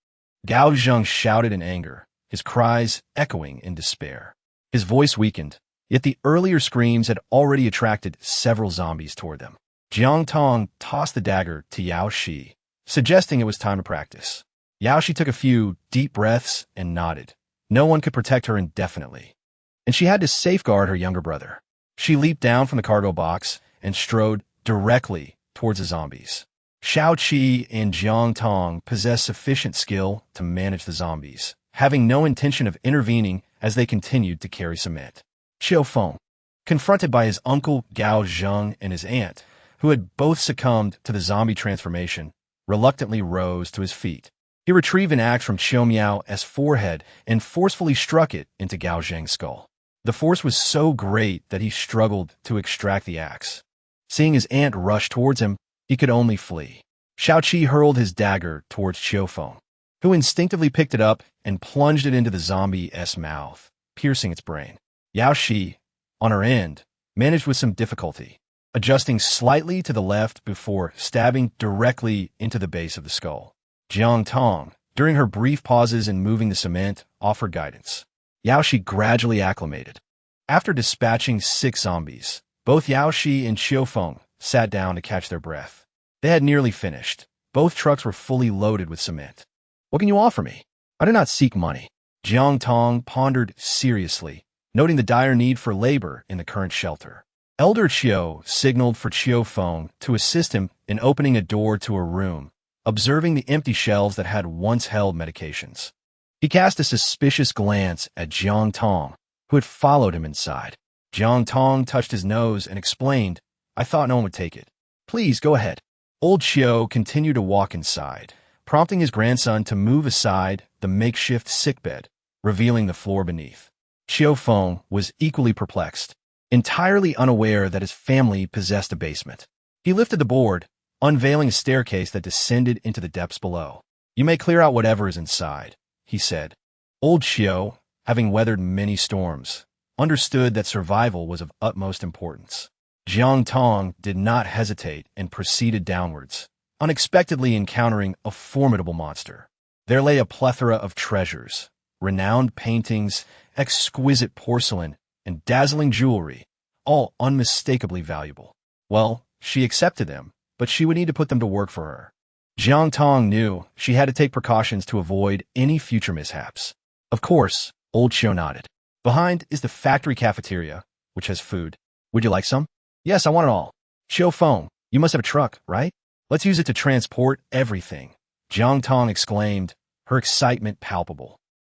Gao Zheng shouted in anger, his cries echoing in despair. His voice weakened, yet the earlier screams had already attracted several zombies toward them. Jiang Tong tossed the dagger to Yaoshi, suggesting it was time to practice. Yaoshi took a few deep breaths and nodded. No one could protect her indefinitely, and she had to safeguard her younger brother. She leaped down from the cargo box and strode directly towards the zombies. Shao Qi and Jiang Tong possessed sufficient skill to manage the zombies, having no intention of intervening as they continued to carry cement. Qiu Feng, confronted by his uncle Gao Zheng and his aunt, who had both succumbed to the zombie transformation, reluctantly rose to his feet. He retrieved an axe from Xiao Miao's forehead and forcefully struck it into Gao Zheng's skull. The force was so great that he struggled to extract the axe. Seeing his aunt rush towards him, he could only flee. Shao Qi hurled his dagger towards Qiu Feng, who instinctively picked it up and plunged it into the zombie's mouth, piercing its brain. Yaoshi, on her end, managed with some difficulty, adjusting slightly to the left before stabbing directly into the base of the skull. Jiang Tong, during her brief pauses in moving the cement, offered guidance. Yaoshi gradually acclimated. After dispatching 6 zombies, both Yaoshi and Qiu Feng sat down to catch their breath. They had nearly finished. Both trucks were fully loaded with cement. What can you offer me? I do not seek money. Jiang Tong pondered seriously, noting the dire need for labor in the current shelter. Elder Qiu signaled for Qiu Feng to assist him in opening a door to a room, observing the empty shelves that had once held medications. He cast a suspicious glance at Jiang Tong, who had followed him inside. Jiang Tong touched his nose and explained, I thought no one would take it. Please, go ahead. Old Qiu continued to walk inside, prompting his grandson to move aside the makeshift sickbed, revealing the floor beneath. Qiu Feng was equally perplexed, entirely unaware that his family possessed a basement. He lifted the board, unveiling a staircase that descended into the depths below. You may clear out whatever is inside, he said. Old Qiu, having weathered many storms, understood that survival was of utmost importance. Jiang Tong did not hesitate and proceeded downwards, unexpectedly encountering a formidable monster. There lay a plethora of treasures, renowned paintings, exquisite porcelain, and dazzling jewelry, all unmistakably valuable. Well, she accepted them, but she would need to put them to work for her. Jiang Tong knew she had to take precautions to avoid any future mishaps. Of course, old Xiao nodded. Behind is the factory cafeteria, which has food. Would you like some? Yes, I want it all. Xiao Feng, you must have a truck, right? Let's use it to transport everything. Jiang Tong exclaimed, her excitement palpable.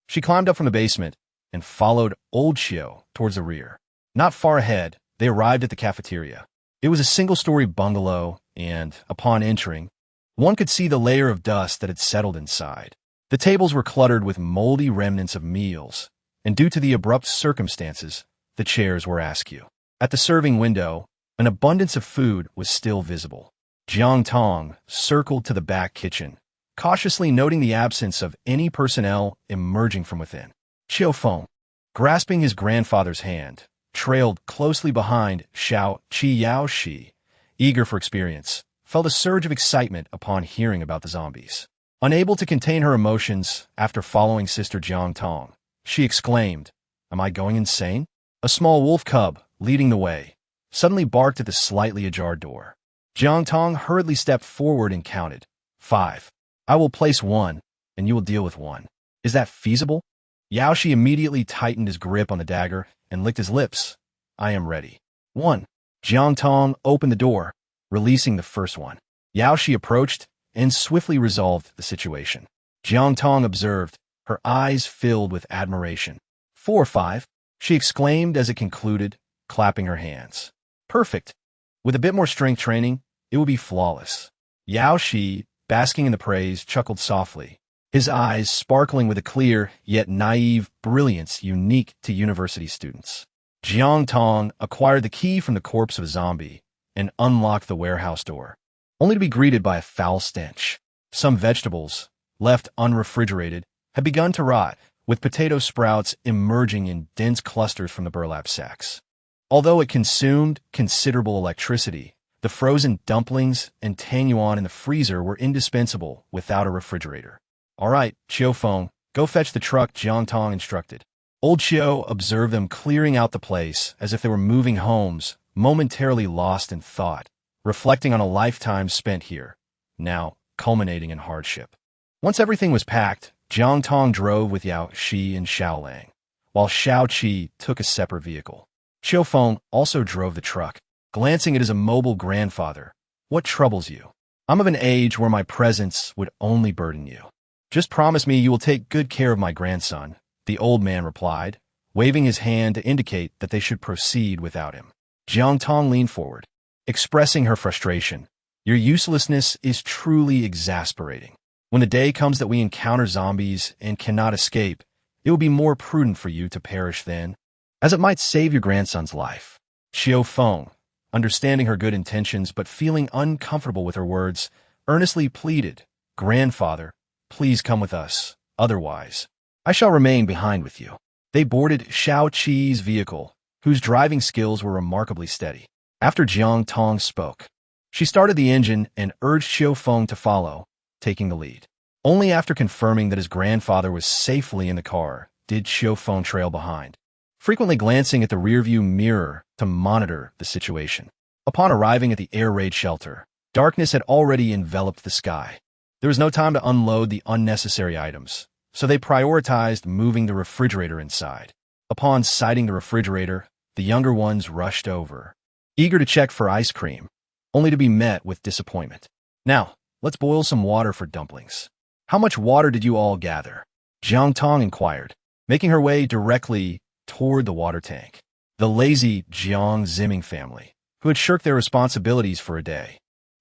She climbed up from the basement and followed old Xiao towards the rear. Not far ahead, they arrived at the cafeteria. It was a single-story bungalow, and, upon entering, one could see the layer of dust that had settled inside. The tables were cluttered with moldy remnants of meals, and due to the abrupt circumstances, the chairs were askew. At the serving window, an abundance of food was still visible. Jiang Tong circled to the back kitchen, cautiously noting the absence of any personnel emerging from within. Xiao Feng, grasping his grandfather's hand, trailed closely behind Xiao Qi Yao Shi, eager for experience, felt a surge of excitement upon hearing about the zombies. Unable to contain her emotions after following Sister Jiang Tong, she exclaimed, "Am I going insane?" A small wolf cub, leading the way, suddenly barked at the slightly ajar door. Jiang Tong hurriedly stepped forward and counted. 5. I will place 1, and you will deal with 1. Is that feasible? Yao Shi immediately tightened his grip on the dagger and licked his lips. I am ready. 1. Jiang Tong opened the door, releasing the first one. Yao Shi approached and swiftly resolved the situation. Jiang Tong observed, her eyes filled with admiration. 4 5, she exclaimed as it concluded, clapping her hands. Perfect. With a bit more strength training, it would be flawless. Yao Shi, basking in the praise, chuckled softly, his eyes sparkling with a clear, yet naive brilliance unique to university students. Jiang Tong acquired the key from the corpse of a zombie and unlocked the warehouse door, only to be greeted by a foul stench. Some vegetables, left unrefrigerated, had begun to rot, with potato sprouts emerging in dense clusters from the burlap sacks. Although it consumed considerable electricity, the frozen dumplings and tanyuan in the freezer were indispensable without a refrigerator. All right, Xiao Feng, go fetch the truck, Jiang Tong instructed. Old Xiao observed them clearing out the place as if they were moving homes, momentarily lost in thought, reflecting on a lifetime spent here, now culminating in hardship. Once everything was packed, Jiang Tong drove with Yao Shi and Xiao Lang, while Xiao Qi took a separate vehicle. Xiao Feng also drove the truck, glancing at his immobile grandfather. What troubles you? I'm of an age where my presence would only burden you. Just promise me you will take good care of my grandson, the old man replied, waving his hand to indicate that they should proceed without him. Jiang Tong leaned forward, expressing her frustration. Your uselessness is truly exasperating. When the day comes that we encounter zombies and cannot escape, it will be more prudent for you to perish then, as it might save your grandson's life. Xiao Feng, understanding her good intentions but feeling uncomfortable with her words, earnestly pleaded, Grandfather, please come with us, otherwise, I shall remain behind with you. They boarded Xiao Qi's vehicle, whose driving skills were remarkably steady. After Jiang Tong spoke, she started the engine and urged Xiao Feng to follow, taking the lead. Only after confirming that his grandfather was safely in the car did Xiao Feng trail behind, frequently glancing at the rearview mirror to monitor the situation. Upon arriving at the air raid shelter, darkness had already enveloped the sky. There was no time to unload the unnecessary items, so they prioritized moving the refrigerator inside. Upon sighting the refrigerator, the younger ones rushed over, eager to check for ice cream, only to be met with disappointment. Now, let's boil some water for dumplings. How much water did you all gather? Jiang Tong inquired, making her way directly toward the water tank. The lazy Jiang Zimming family, who had shirked their responsibilities for a day,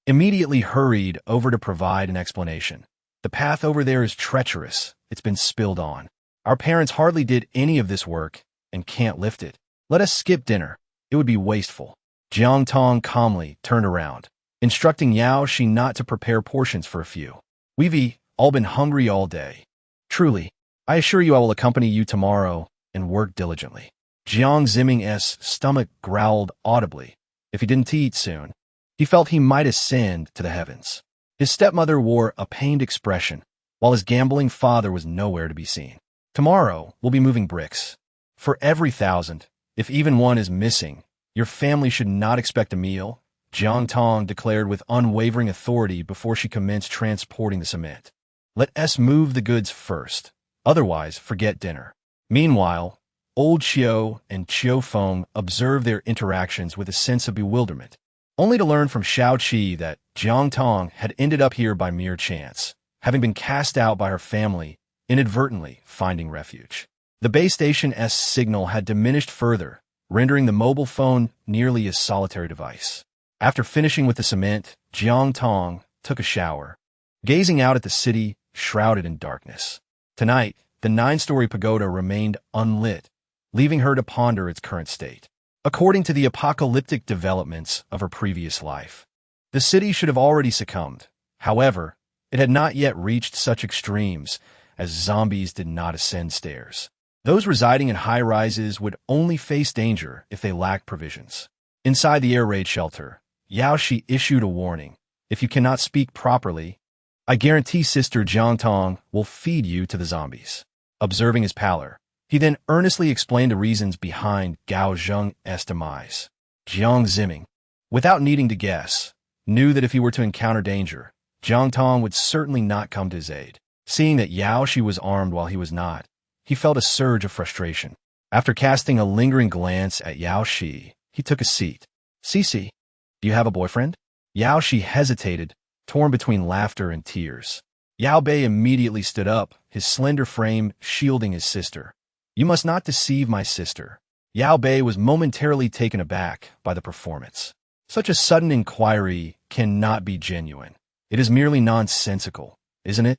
immediately hurried over to provide an explanation. The path over there is treacherous. It's been spilled on. Our parents hardly did any of this work and can't lift it. Let us skip dinner. It would be wasteful. Jiang Tong calmly turned around, instructing Yao Shi not to prepare portions for a few. We've all been hungry all day. Truly, I assure you I will accompany you tomorrow and work diligently. Jiang Zimming's stomach growled audibly. If he didn't eat soon, he felt he might ascend to the heavens. His stepmother wore a pained expression, while his gambling father was nowhere to be seen. Tomorrow, we'll be moving bricks. For every 1,000, if even one is missing, your family should not expect a meal, Jiang Tong declared with unwavering authority before she commenced transporting the cement. Let us move the goods first. Otherwise, forget dinner. Meanwhile, old Xiao and Qiu Feng observed their interactions with a sense of bewilderment, only to learn from Xiao Qi that Jiang Tong had ended up here by mere chance, having been cast out by her family, inadvertently finding refuge. The base station's signal had diminished further, rendering the mobile phone nearly a solitary device. After finishing with the cement, Jiang Tong took a shower, gazing out at the city shrouded in darkness. Tonight, the 9-story pagoda remained unlit, leaving her to ponder its current state. According to the apocalyptic developments of her previous life, the city should have already succumbed. However, it had not yet reached such extremes, as zombies did not ascend stairs. Those residing in high-rises would only face danger if they lacked provisions. Inside the air raid shelter, Yao Shi issued a warning. If you cannot speak properly, I guarantee Sister Jiang Tong will feed you to the zombies. Observing his pallor, he then earnestly explained the reasons behind Gao Zheng's demise. Jiang Ziming, without needing to guess, knew that if he were to encounter danger, Jiang Tong would certainly not come to his aid. Seeing that Yao Shi was armed while he was not, he felt a surge of frustration. After casting a lingering glance at Yao Shi, he took a seat. Cici, do you have a boyfriend? Yao Shi hesitated, torn between laughter and tears. Yao Bei immediately stood up, his slender frame shielding his sister. You must not deceive my sister. Yao Bei was momentarily taken aback by the performance. Such a sudden inquiry cannot be genuine. It is merely nonsensical, isn't it?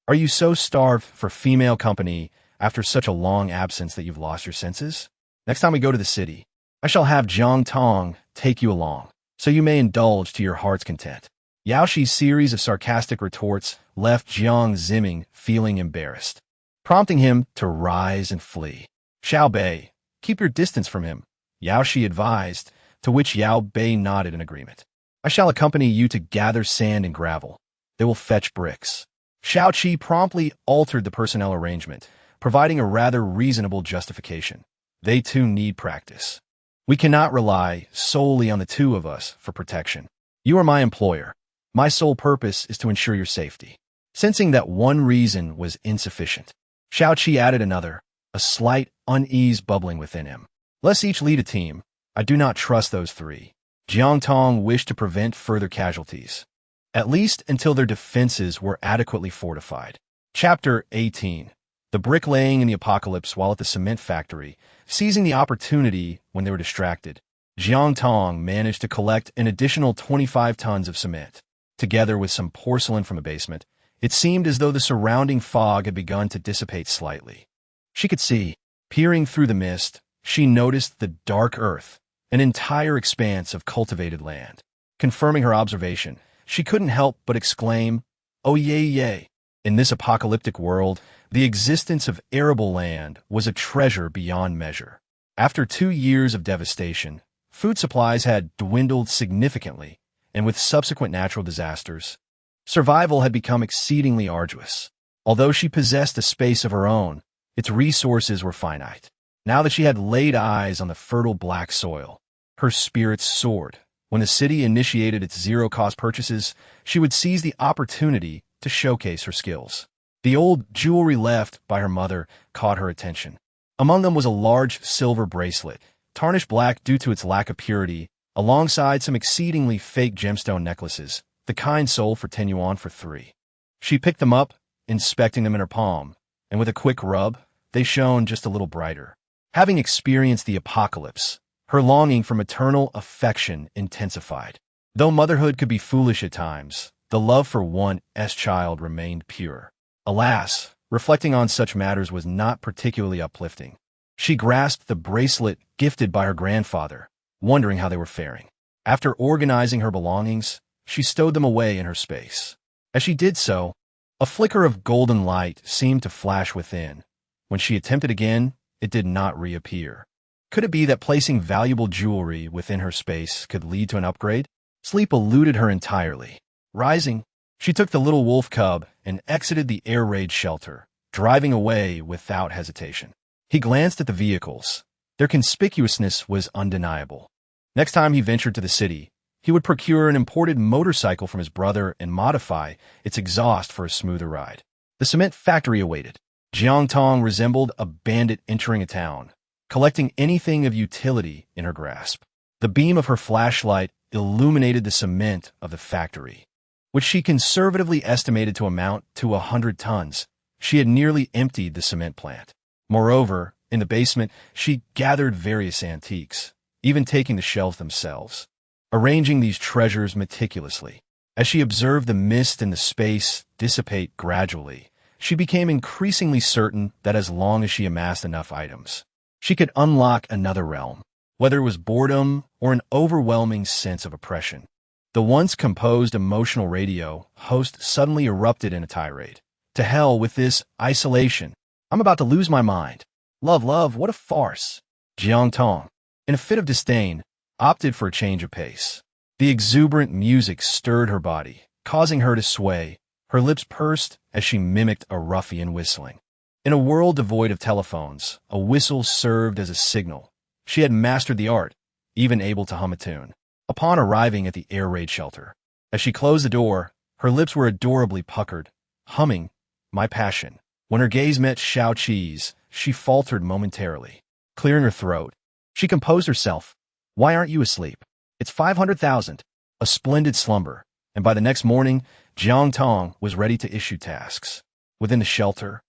Are you so starved for female company after such a long absence that you've lost your senses? Next time we go to the city, I shall have Jiang Tong take you along, so you may indulge to your heart's content. Yao Shi's series of sarcastic retorts left Jiang Ziming feeling embarrassed, prompting him to rise and flee. Xiao Bei, keep your distance from him, Yao Shi advised, to which Yao Bei nodded in agreement. I shall accompany you to gather sand and gravel. They will fetch bricks. Xiao Qi promptly altered the personnel arrangement, providing a rather reasonable justification. They too need practice. We cannot rely solely on the two of us for protection. You are my employer. My sole purpose is to ensure your safety. Sensing that one reason was insufficient, Xiao Qi added another, a slight unease bubbling within him. Let's each lead a team. I do not trust those three. Jiang Tong wished to prevent further casualties, at least until their defenses were adequately fortified. Chapter 18. The bricklaying in the apocalypse while at the cement factory. Seizing the opportunity when they were distracted, Jiang Tong managed to collect an additional 25 tons of cement. Together with some porcelain from a basement, it seemed as though the surrounding fog had begun to dissipate slightly. She could see, peering through the mist, she noticed the dark earth, an entire expanse of cultivated land. Confirming her observation, she couldn't help but exclaim, "Oh yay yay!" In this apocalyptic world, the existence of arable land was a treasure beyond measure. After 2 years of devastation, food supplies had dwindled significantly, and with subsequent natural disasters, survival had become exceedingly arduous. Although she possessed a space of her own, its resources were finite. Now that she had laid eyes on the fertile black soil, her spirits soared. When the city initiated its zero-cost purchases, she would seize the opportunity to showcase her skills. The old jewelry left by her mother caught her attention. Among them was a large silver bracelet, tarnished black due to its lack of purity, alongside some exceedingly fake gemstone necklaces, the kind sold for 10 yuan for 3. She picked them up, inspecting them in her palm, and with a quick rub, they shone just a little brighter. Having experienced the apocalypse, her longing for maternal affection intensified. Though motherhood could be foolish at times, the love for one's child remained pure. Alas, reflecting on such matters was not particularly uplifting. She grasped the bracelet gifted by her grandfather, wondering how they were faring. After organizing her belongings, she stowed them away in her space. As she did so, a flicker of golden light seemed to flash within. When she attempted again, it did not reappear. Could it be that placing valuable jewelry within her space could lead to an upgrade? Sleep eluded her entirely. Rising, she took the little wolf cub and exited the air raid shelter, driving away without hesitation. He glanced at the vehicles. Their conspicuousness was undeniable. Next time he ventured to the city, he would procure an imported motorcycle from his brother and modify its exhaust for a smoother ride. The cement factory awaited. Jiang Tong resembled a bandit entering a town, collecting anything of utility in her grasp. The beam of her flashlight illuminated the cement of the factory, which she conservatively estimated to amount to 100 tons. She had nearly emptied the cement plant. Moreover, in the basement, she gathered various antiques, even taking the shelves themselves, arranging these treasures meticulously. As she observed the mist and the space dissipate gradually, she became increasingly certain that as long as she amassed enough items, she could unlock another realm, whether it was boredom or an overwhelming sense of oppression. The once composed emotional radio host suddenly erupted in a tirade. To hell with this isolation. I'm about to lose my mind. Love, what a farce. Jiang Tong, in a fit of disdain, opted for a change of pace. The exuberant music stirred her body, causing her to sway. Her lips pursed as she mimicked a ruffian whistling. In a world devoid of telephones, a whistle served as a signal. She had mastered the art, even able to hum a tune. Upon arriving at the air raid shelter, as she closed the door, her lips were adorably puckered, humming, "My passion." When her gaze met Xiao Qi's, she faltered momentarily. Clearing her throat, she composed herself. "Why aren't you asleep? It's 500,000. A splendid slumber." And by the next morning, Jiang Tong was ready to issue tasks. Within the shelter,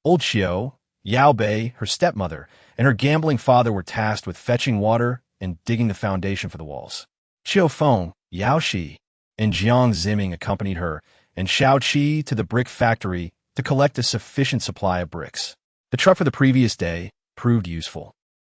old Xiao, Yao Bei, her stepmother, and her gambling father were tasked with fetching water and digging the foundation for the walls. Qiao Feng, Yao Shi, and Jiang Ziming accompanied her and Xiao Qi to the brick factory to collect a sufficient supply of bricks. The truck for the previous day proved useful.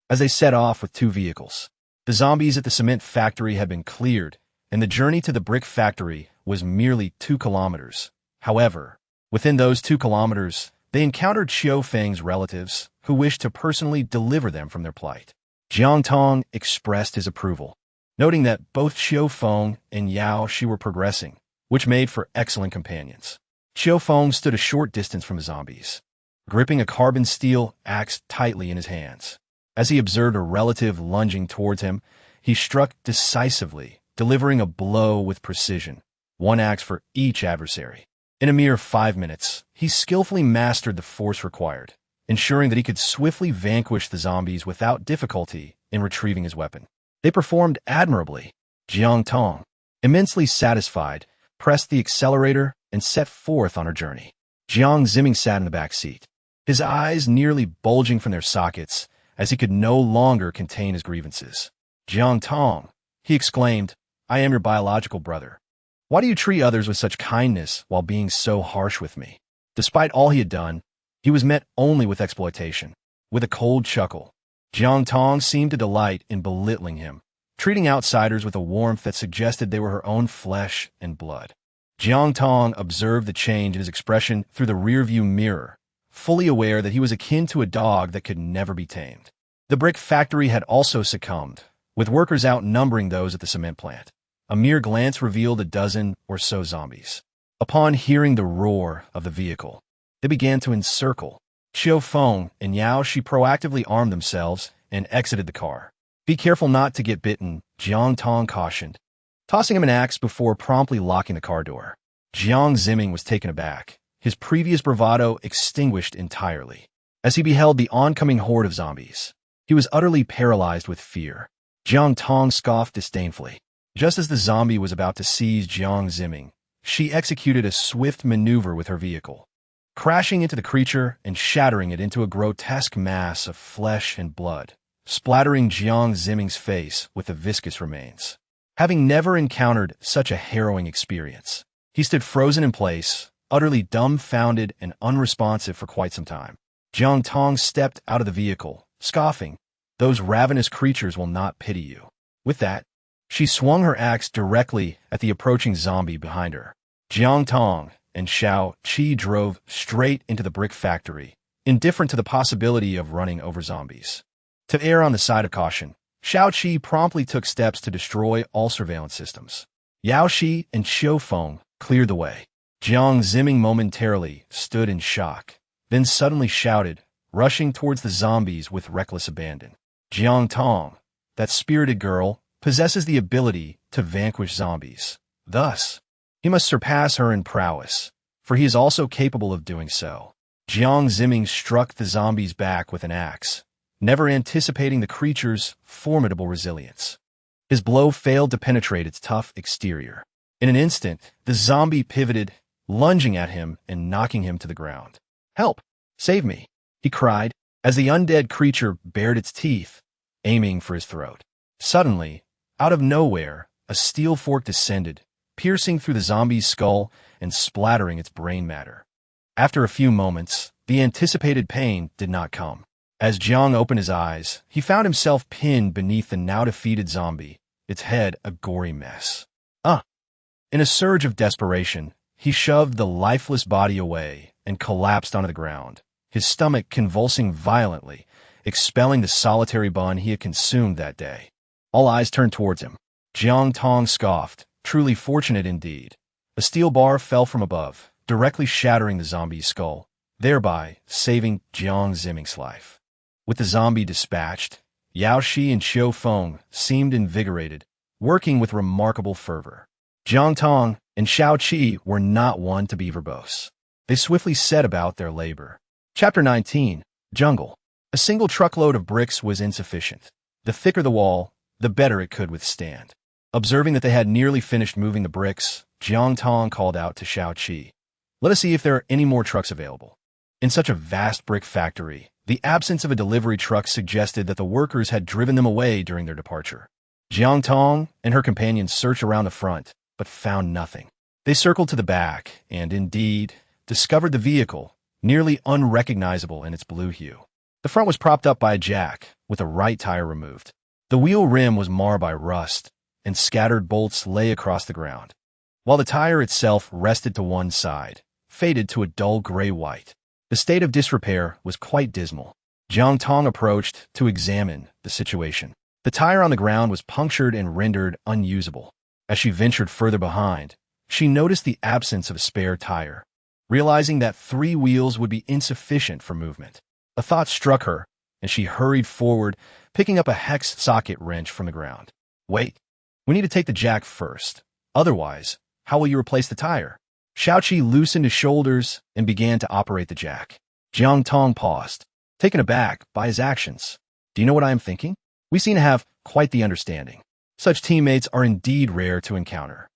As they set off with 2 vehicles, the zombies at the cement factory had been cleared, and the journey to the brick factory was merely 2 kilometers. However, within those 2 kilometers, they encountered Xiao Feng's relatives, who wished to personally deliver them from their plight. Jiang Tong expressed his approval, noting that both Xiao Feng and Yao Shi were progressing, which made for excellent companions. Xiao Feng stood a short distance from the zombies, gripping a carbon steel axe tightly in his hands. As he observed a relative lunging towards him, he struck decisively, delivering a blow with precision, 1 axe for each adversary. In a mere 5 minutes, he skillfully mastered the force required, ensuring that he could swiftly vanquish the zombies without difficulty in retrieving his weapon. They performed admirably. Jiang Tong, immensely satisfied, pressed the accelerator and set forth on her journey. Jiang Ziming sat in the back seat, his eyes nearly bulging from their sockets as he could no longer contain his grievances. "Jiang Tong," he exclaimed, "I am your biological brother. Why do you treat others with such kindness while being so harsh with me?" Despite all he had done, he was met only with exploitation. With a cold chuckle, Jiang Tong seemed to delight in belittling him, treating outsiders with a warmth that suggested they were her own flesh and blood. Jiang Tong observed the change in his expression through the rearview mirror, fully aware that he was akin to a dog that could never be tamed. The brick factory had also succumbed, with workers outnumbering those at the cement plant. A mere glance revealed a dozen or so zombies. Upon hearing the roar of the vehicle, they began to encircle. Xiao Feng and Yao Shi proactively armed themselves and exited the car. "Be careful not to get bitten," Jiang Tong cautioned, tossing him an axe before promptly locking the car door. Jiang Ziming was taken aback, his previous bravado extinguished entirely. As he beheld the oncoming horde of zombies, he was utterly paralyzed with fear. Jiang Tong scoffed disdainfully. Just as the zombie was about to seize Jiang Ziming, she executed a swift maneuver with her vehicle, crashing into the creature and shattering it into a grotesque mass of flesh and blood, splattering Jiang Ziming's face with the viscous remains. Having never encountered such a harrowing experience, he stood frozen in place, utterly dumbfounded and unresponsive for quite some time. Jiang Tong stepped out of the vehicle, scoffing, "Those ravenous creatures will not pity you." With that, she swung her axe directly at the approaching zombie behind her. Jiang Tong and Xiao Qi drove straight into the brick factory, indifferent to the possibility of running over zombies. To err on the side of caution, Xiao Qi promptly took steps to destroy all surveillance systems. Yao Shi and Xiao Feng cleared the way. Jiang Ziming momentarily stood in shock, then suddenly shouted, rushing towards the zombies with reckless abandon. Jiang Tong, that spirited girl, possesses the ability to vanquish zombies. Thus, he must surpass her in prowess, for he is also capable of doing so. Jiang Zimming struck the zombie's back with an axe, never anticipating the creature's formidable resilience. His blow failed to penetrate its tough exterior. In an instant, the zombie pivoted, lunging at him and knocking him to the ground. "Help! Save me!" he cried, as the undead creature bared its teeth, aiming for his throat. Suddenly, out of nowhere, a steel fork descended, piercing through the zombie's skull and splattering its brain matter. After a few moments, the anticipated pain did not come. As Jiang opened his eyes, he found himself pinned beneath the now-defeated zombie, its head a gory mess. In a surge of desperation, he shoved the lifeless body away and collapsed onto the ground, his stomach convulsing violently, expelling the solitary bun he had consumed that day. All eyes turned towards him. Jiang Tong scoffed, truly fortunate indeed. A steel bar fell from above, directly shattering the zombie's skull, thereby saving Jiang Zimming's life. With the zombie dispatched, Yao Shi and Xiu Feng seemed invigorated, working with remarkable fervor. Jiang Tong and Shao Qi were not one to be verbose. They swiftly set about their labor. Chapter 19. Jungle. A single truckload of bricks was insufficient. The thicker the wall, the better it could withstand. Observing that they had nearly finished moving the bricks, Jiang Tong called out to Shao Qi, "Let us see if there are any more trucks available." In such a vast brick factory, the absence of a delivery truck suggested that the workers had driven them away during their departure. Jiang Tong and her companions searched around the front, but found nothing. They circled to the back and, indeed, discovered the vehicle, nearly unrecognizable in its blue hue. The front was propped up by a jack, with a right tire removed. The wheel rim was marred by rust, and scattered bolts lay across the ground, while the tire itself rested to one side, faded to a dull gray-white. The state of disrepair was quite dismal. Jiang Tong approached to examine the situation. The tire on the ground was punctured and rendered unusable. As she ventured further behind, she noticed the absence of a spare tire. Realizing that 3 wheels would be insufficient for movement, a thought struck her, and she hurried forward, picking up a hex socket wrench from the ground. "Wait, we need to take the jack first. Otherwise, how will you replace the tire?" Shao Qi loosened his shoulders and began to operate the jack. Jiang Tong paused, taken aback by his actions. "Do you know what I am thinking? We seem to have quite the understanding. Such teammates are indeed rare to encounter."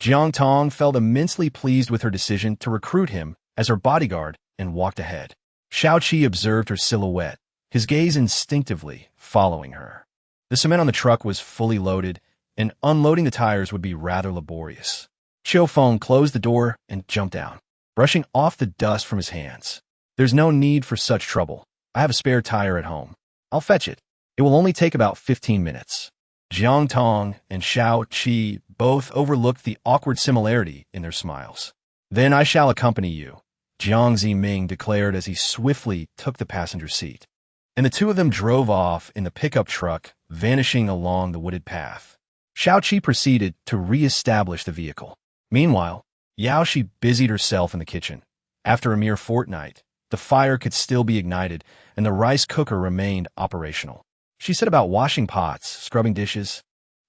Jiang Tong felt immensely pleased with her decision to recruit him as her bodyguard and walked ahead. Shao Qi observed her silhouette, his gaze instinctively following her. The cement on the truck was fully loaded, and unloading the tires would be rather laborious. Xiu Feng closed the door and jumped down, brushing off the dust from his hands. "There's no need for such trouble. I have a spare tire at home. I'll fetch it. It will only take about 15 minutes. Jiang Tong and Shao Qi both overlooked the awkward similarity in their smiles. "Then I shall accompany you," Jiang Ziming declared as he swiftly took the passenger seat. And the two of them drove off in the pickup truck, vanishing along the wooded path. Shao Qi proceeded to re-establish the vehicle. Meanwhile, Yao Shi busied herself in the kitchen. After a mere fortnight, the fire could still be ignited, and the rice cooker remained operational. She set about washing pots, scrubbing dishes,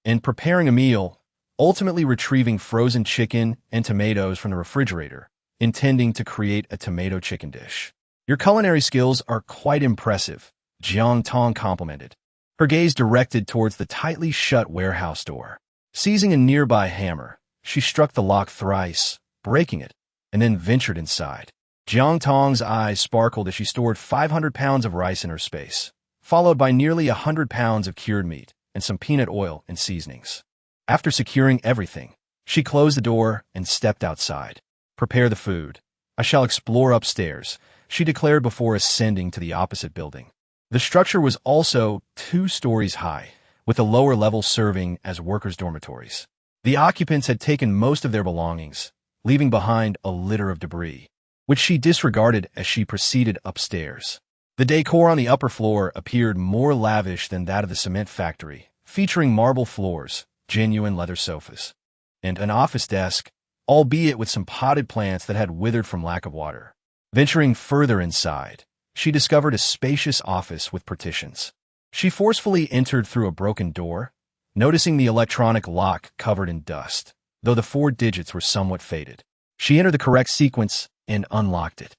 and preparing a meal, ultimately retrieving frozen chicken and tomatoes from the refrigerator, intending to create a tomato chicken dish. "Your culinary skills are quite impressive," Jiang Tong complimented, her gaze directed towards the tightly shut warehouse door. Seizing a nearby hammer, she struck the lock thrice, breaking it, and then ventured inside. Jiang Tong's eyes sparkled as she stored 500 pounds of rice in her space, followed by nearly 100 pounds of cured meat and some peanut oil and seasonings. After securing everything, she closed the door and stepped outside. "Prepare the food. I shall explore upstairs," she declared before ascending to the opposite building. The structure was also 2 stories high, with the lower level serving as workers' dormitories. The occupants had taken most of their belongings, leaving behind a litter of debris, which she disregarded as she proceeded upstairs. The decor on the upper floor appeared more lavish than that of the cement factory, featuring marble floors, genuine leather sofas, and an office desk, albeit with some potted plants that had withered from lack of water. Venturing further inside, she discovered a spacious office with partitions. She forcefully entered through a broken door, noticing the electronic lock covered in dust, though the 4 digits were somewhat faded. She entered the correct sequence and unlocked it.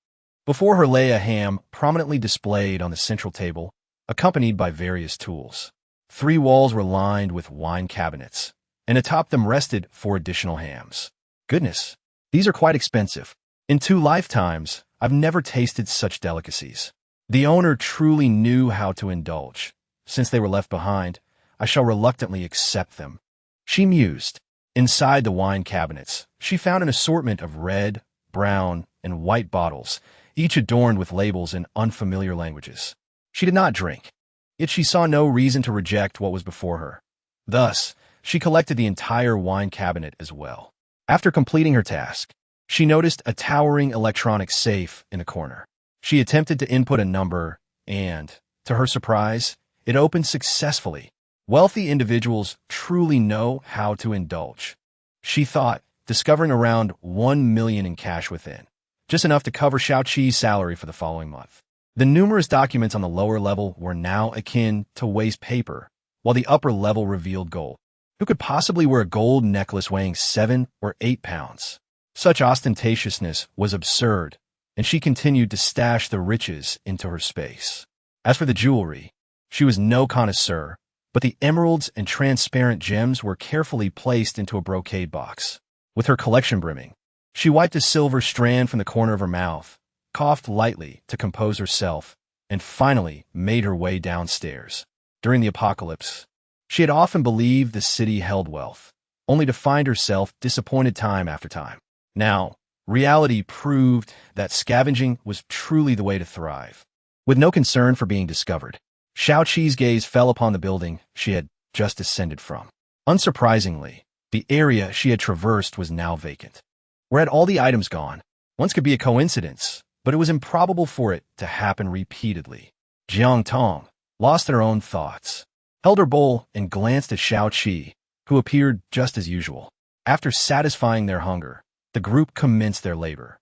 Before her lay a ham prominently displayed on the central table, accompanied by various tools. 3 walls were lined with wine cabinets, and atop them rested 4 additional hams. Goodness, these are quite expensive. In 2 lifetimes, I've never tasted such delicacies. The owner truly knew how to indulge. Since they were left behind, I shall reluctantly accept them. She mused. Inside the wine cabinets, she found an assortment of red, brown, and white bottles, each adorned with labels in unfamiliar languages. She did not drink, yet she saw no reason to reject what was before her. Thus, she collected the entire wine cabinet as well. After completing her task, she noticed a towering electronic safe in a corner. She attempted to input a number, and, to her surprise, it opened successfully. Wealthy individuals truly know how to indulge, she thought, discovering around 1 million in cash within, just enough to cover Xiaoqi's salary for the following month. The numerous documents on the lower level were now akin to waste paper, while the upper level revealed gold. Who could possibly wear a gold necklace weighing 7 or 8 pounds? Such ostentatiousness was absurd, and she continued to stash the riches into her space. As for the jewelry, she was no connoisseur, but the emeralds and transparent gems were carefully placed into a brocade box. With her collection brimming, she wiped a silver strand from the corner of her mouth, coughed lightly to compose herself, and finally made her way downstairs. During the apocalypse, she had often believed the city held wealth, only to find herself disappointed time after time. Now, reality proved that scavenging was truly the way to thrive. With no concern for being discovered, Xiaoqi's gaze fell upon the building she had just descended from. Unsurprisingly, the area she had traversed was now vacant. Where had all the items gone? Once could be a coincidence, but it was improbable for it to happen repeatedly. Jiang Tong, lost in her own thoughts, held her bowl and glanced at Xiaoqi, who appeared just as usual. After satisfying their hunger, the group commenced their labor.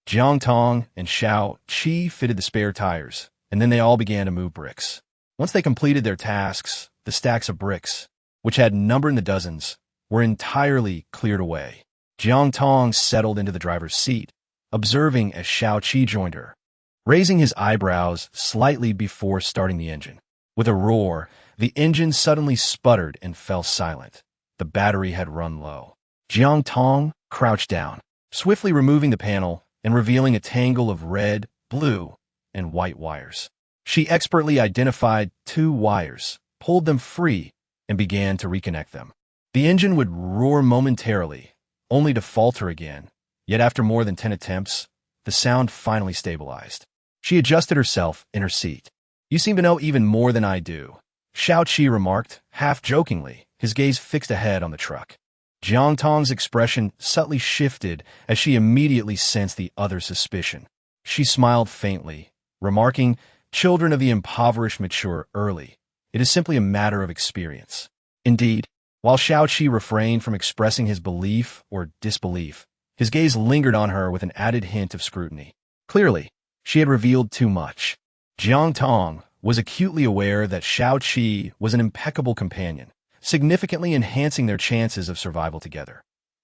Jiang Tong and Xiaoqi fitted the spare tires, and then they all began to move bricks. Once they completed their tasks, the stacks of bricks, which had numbered in the dozens, were entirely cleared away. Jiang Tong settled into the driver's seat, observing as Xiaoqi joined her, raising his eyebrows slightly before starting the engine. With a roar, the engine suddenly sputtered and fell silent. The battery had run low. Jiang Tong crouched down, swiftly removing the panel and revealing a tangle of red, blue, and white wires. She expertly identified 2 wires, pulled them free, and began to reconnect them. The engine would roar momentarily, only to falter again, yet after more than 10 attempts, the sound finally stabilized. She adjusted herself in her seat. "You seem to know even more than I do," Xiaoqi remarked, half-jokingly, his gaze fixed ahead on the truck. Jiang Tong's expression subtly shifted as she immediately sensed the other's suspicion. She smiled faintly, remarking, "Children of the impoverished mature early. It is simply a matter of experience." Indeed, while Xiaoqi refrained from expressing his belief or disbelief, his gaze lingered on her with an added hint of scrutiny. Clearly, she had revealed too much. Jiang Tong was acutely aware that Xiaoqi was an impeccable companion, significantly enhancing their chances of survival together.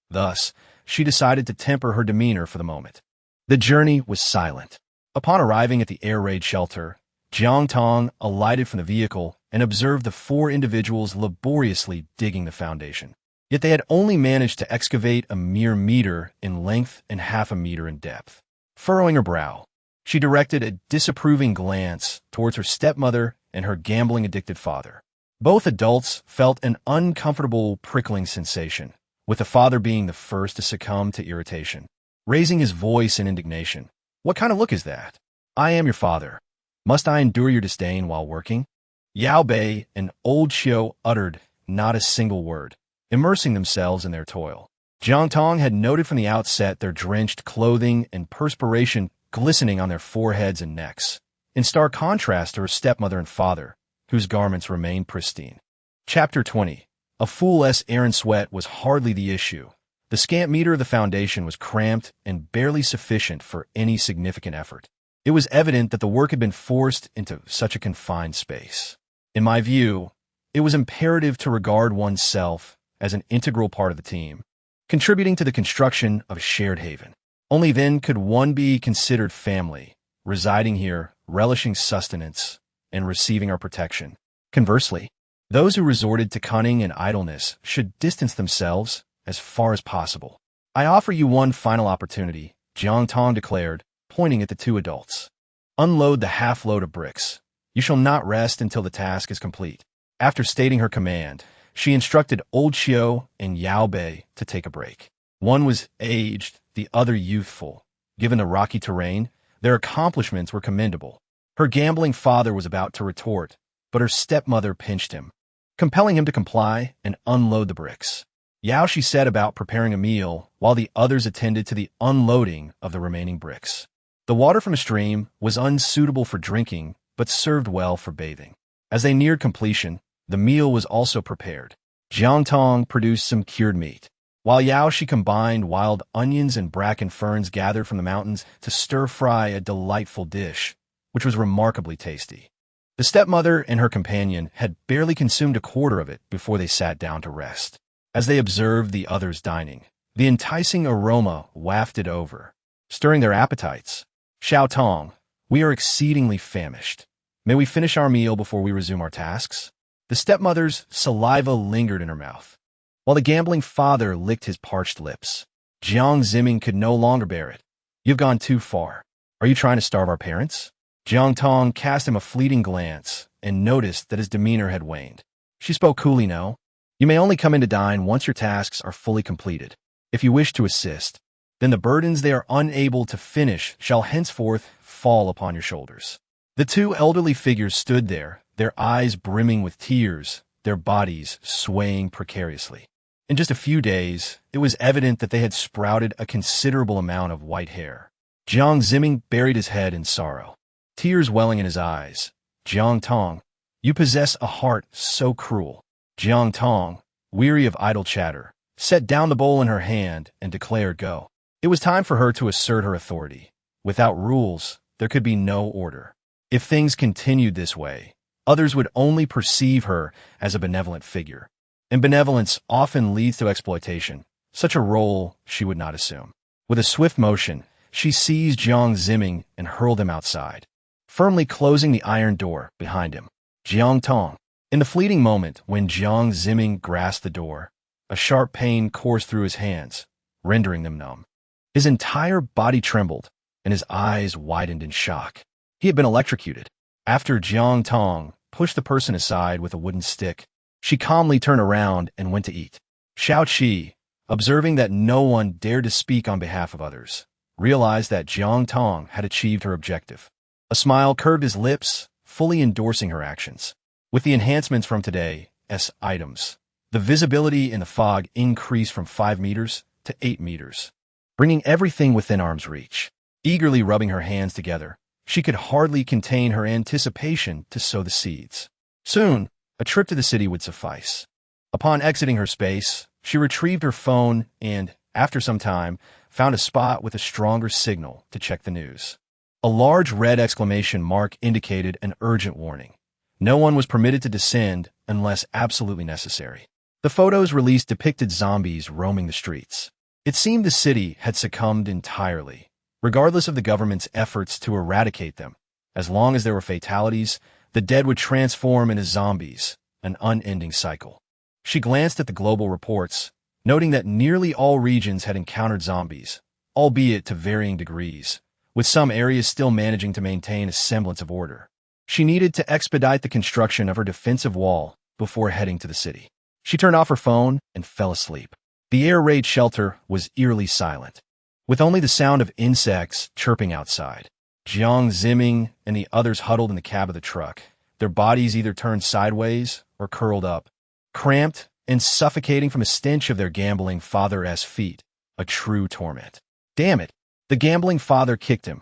Thus, she decided to temper her demeanor for the moment. The journey was silent. Upon arriving at the air raid shelter, Jiang Tong alighted from the vehicle and observed the 4 individuals laboriously digging the foundation. Yet they had only managed to excavate a mere meter in length and half a meter in depth. Furrowing her brow, she directed a disapproving glance towards her stepmother and her gambling-addicted father. Both adults felt an uncomfortable prickling sensation, with the father being the first to succumb to irritation. Raising his voice in indignation, "What kind of look is that? I am your father. Must I endure your disdain while working?" Yao Bei and old Xiu uttered not a single word, immersing themselves in their toil. Jiang Tong had noted from the outset their drenched clothing and perspiration glistening on their foreheads and necks, in stark contrast to her stepmother and father, whose garments remained pristine. Chapter 20. A fool's errand sweat was hardly the issue, The scant meter of the foundation was cramped and barely sufficient for any significant effort. It was evident that the work had been forced into such a confined space. In my view, it was imperative to regard oneself as an integral part of the team, contributing to the construction of a shared haven. Only then could one be considered family, residing here, relishing sustenance, and receiving our protection. Conversely, those who resorted to cunning and idleness should distance themselves as far as possible. I offer you one final opportunity, Jiang Tong declared, pointing at the two adults. Unload the half-load of bricks. You shall not rest until the task is complete. After stating her command, she instructed Old Xiao and Yao Bei to take a break. One was aged, the other youthful. Given the rocky terrain, their accomplishments were commendable. Her gambling father was about to retort, but her stepmother pinched him, compelling him to comply and unload the bricks. Yao Shi set about preparing a meal while the others attended to the unloading of the remaining bricks. The water from a stream was unsuitable for drinking, but served well for bathing. As they neared completion, the meal was also prepared. Jiang Tong produced some cured meat, while Yao Shi combined wild onions and bracken ferns gathered from the mountains to stir-fry a delightful dish, which was remarkably tasty. The stepmother and her companion had barely consumed a quarter of it before they sat down to rest. As they observed the others dining, the enticing aroma wafted over, stirring their appetites. Xiao Tong, we are exceedingly famished. May we finish our meal before we resume our tasks? The stepmother's saliva lingered in her mouth, while the gambling father licked his parched lips. Jiang Zimming could no longer bear it. You've gone too far. Are you trying to starve our parents? Jiang Tong cast him a fleeting glance and noticed that his demeanor had waned. She spoke coolly. No. You may only come in to dine once your tasks are fully completed. If you wish to assist, then the burdens they are unable to finish shall henceforth fall upon your shoulders. The two elderly figures stood there, their eyes brimming with tears, their bodies swaying precariously. In just a few days, it was evident that they had sprouted a considerable amount of white hair. Jiang Zimming buried his head in sorrow, tears welling in his eyes. Jiang Tong, you possess a heart so cruel. Jiang Tong, weary of idle chatter, set down the bowl in her hand and declared go. It was time for her to assert her authority. Without rules, there could be no order. If things continued this way, others would only perceive her as a benevolent figure. And benevolence often leads to exploitation. Such a role she would not assume. With a swift motion, she seized Jiang Zimming and hurled him outside, firmly closing the iron door behind him. Jiang Tong. In the fleeting moment when Jiang Zimming grasped the door, a sharp pain coursed through his hands, rendering them numb. His entire body trembled, and his eyes widened in shock. He had been electrocuted. After Jiang Tong pushed the person aside with a wooden stick, she calmly turned around and went to eat. Xiao Qi, observing that no one dared to speak on behalf of others, realized that Jiang Tong had achieved her objective. A smile curved his lips, fully endorsing her actions. With the enhancements from today's items, the visibility in the fog increased from 5 meters to 8 meters, bringing everything within arm's reach. Eagerly rubbing her hands together, she could hardly contain her anticipation to sow the seeds. Soon, a trip to the city would suffice. Upon exiting her space, she retrieved her phone and, after some time, found a spot with a stronger signal to check the news. A large red exclamation mark indicated an urgent warning. No one was permitted to descend unless absolutely necessary. The photos released depicted zombies roaming the streets. It seemed the city had succumbed entirely, regardless of the government's efforts to eradicate them. As long as there were fatalities, the dead would transform into zombies, an unending cycle. She glanced at the global reports, noting that nearly all regions had encountered zombies, albeit to varying degrees, with some areas still managing to maintain a semblance of order. She needed to expedite the construction of her defensive wall before heading to the city. She turned off her phone and fell asleep. The air raid shelter was eerily silent, with only the sound of insects chirping outside. Jiang Zimming and the others huddled in the cab of the truck, their bodies either turned sideways or curled up, cramped and suffocating from a stench of their gambling father's feet, a true torment. Damn it! The gambling father kicked him.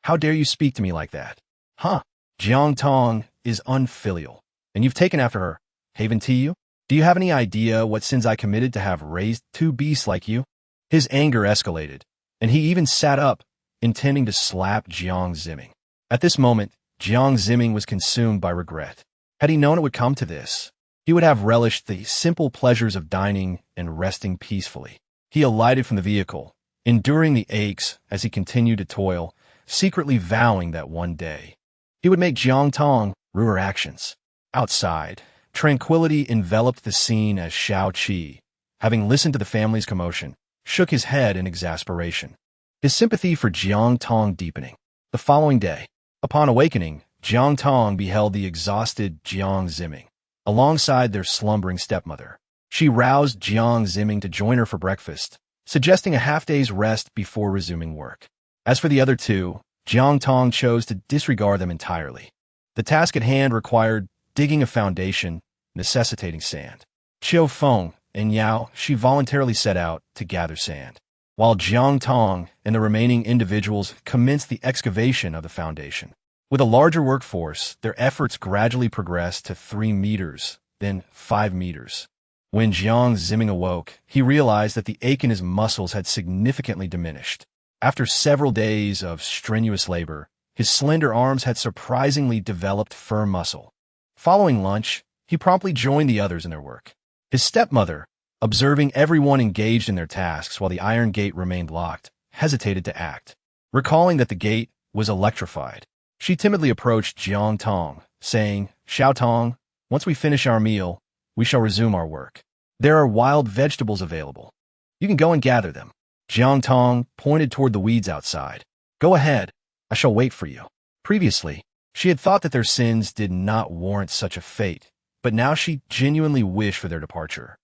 How dare you speak to me like that? Huh? Jiang Tong is unfilial, and you've taken after her. Haven't you? Do you have any idea what sins I committed to have raised 2 beasts like you? His anger escalated, and he even sat up, intending to slap Jiang Zimming. At this moment, Jiang Zimming was consumed by regret. Had he known it would come to this, he would have relished the simple pleasures of dining and resting peacefully. He alighted from the vehicle, enduring the aches as he continued to toil, secretly vowing that one day he would make Jiang Tong rue her actions. Outside, tranquility enveloped the scene as Shao Qi, having listened to the family's commotion, shook his head in exasperation, his sympathy for Jiang Tong deepening. The following day, upon awakening, Jiang Tong beheld the exhausted Jiang Zimming alongside their slumbering stepmother. She roused Jiang Zimming to join her for breakfast, suggesting a half-day's rest before resuming work. As for the other two, Jiang Tong chose to disregard them entirely. The task at hand required digging a foundation, necessitating sand. Qiu Feng and Yao Shi voluntarily set out to gather sand, while Jiang Tong and the remaining individuals commenced the excavation of the foundation. With a larger workforce, their efforts gradually progressed to 3 meters, then 5 meters. When Jiang Zimming awoke, he realized that the ache in his muscles had significantly diminished. After several days of strenuous labor, his slender arms had surprisingly developed firm muscle. Following lunch, he promptly joined the others in their work. His stepmother, observing everyone engaged in their tasks while the iron gate remained locked, hesitated to act. Recalling that the gate was electrified, she timidly approached Jiang Tong, saying, "Xiao Tong, once we finish our meal, we shall resume our work. There are wild vegetables available. You can go and gather them." Jiang Tong pointed toward the weeds outside. "Go ahead, I shall wait for you." Previously, she had thought that their sins did not warrant such a fate, but now she genuinely wished for their departure,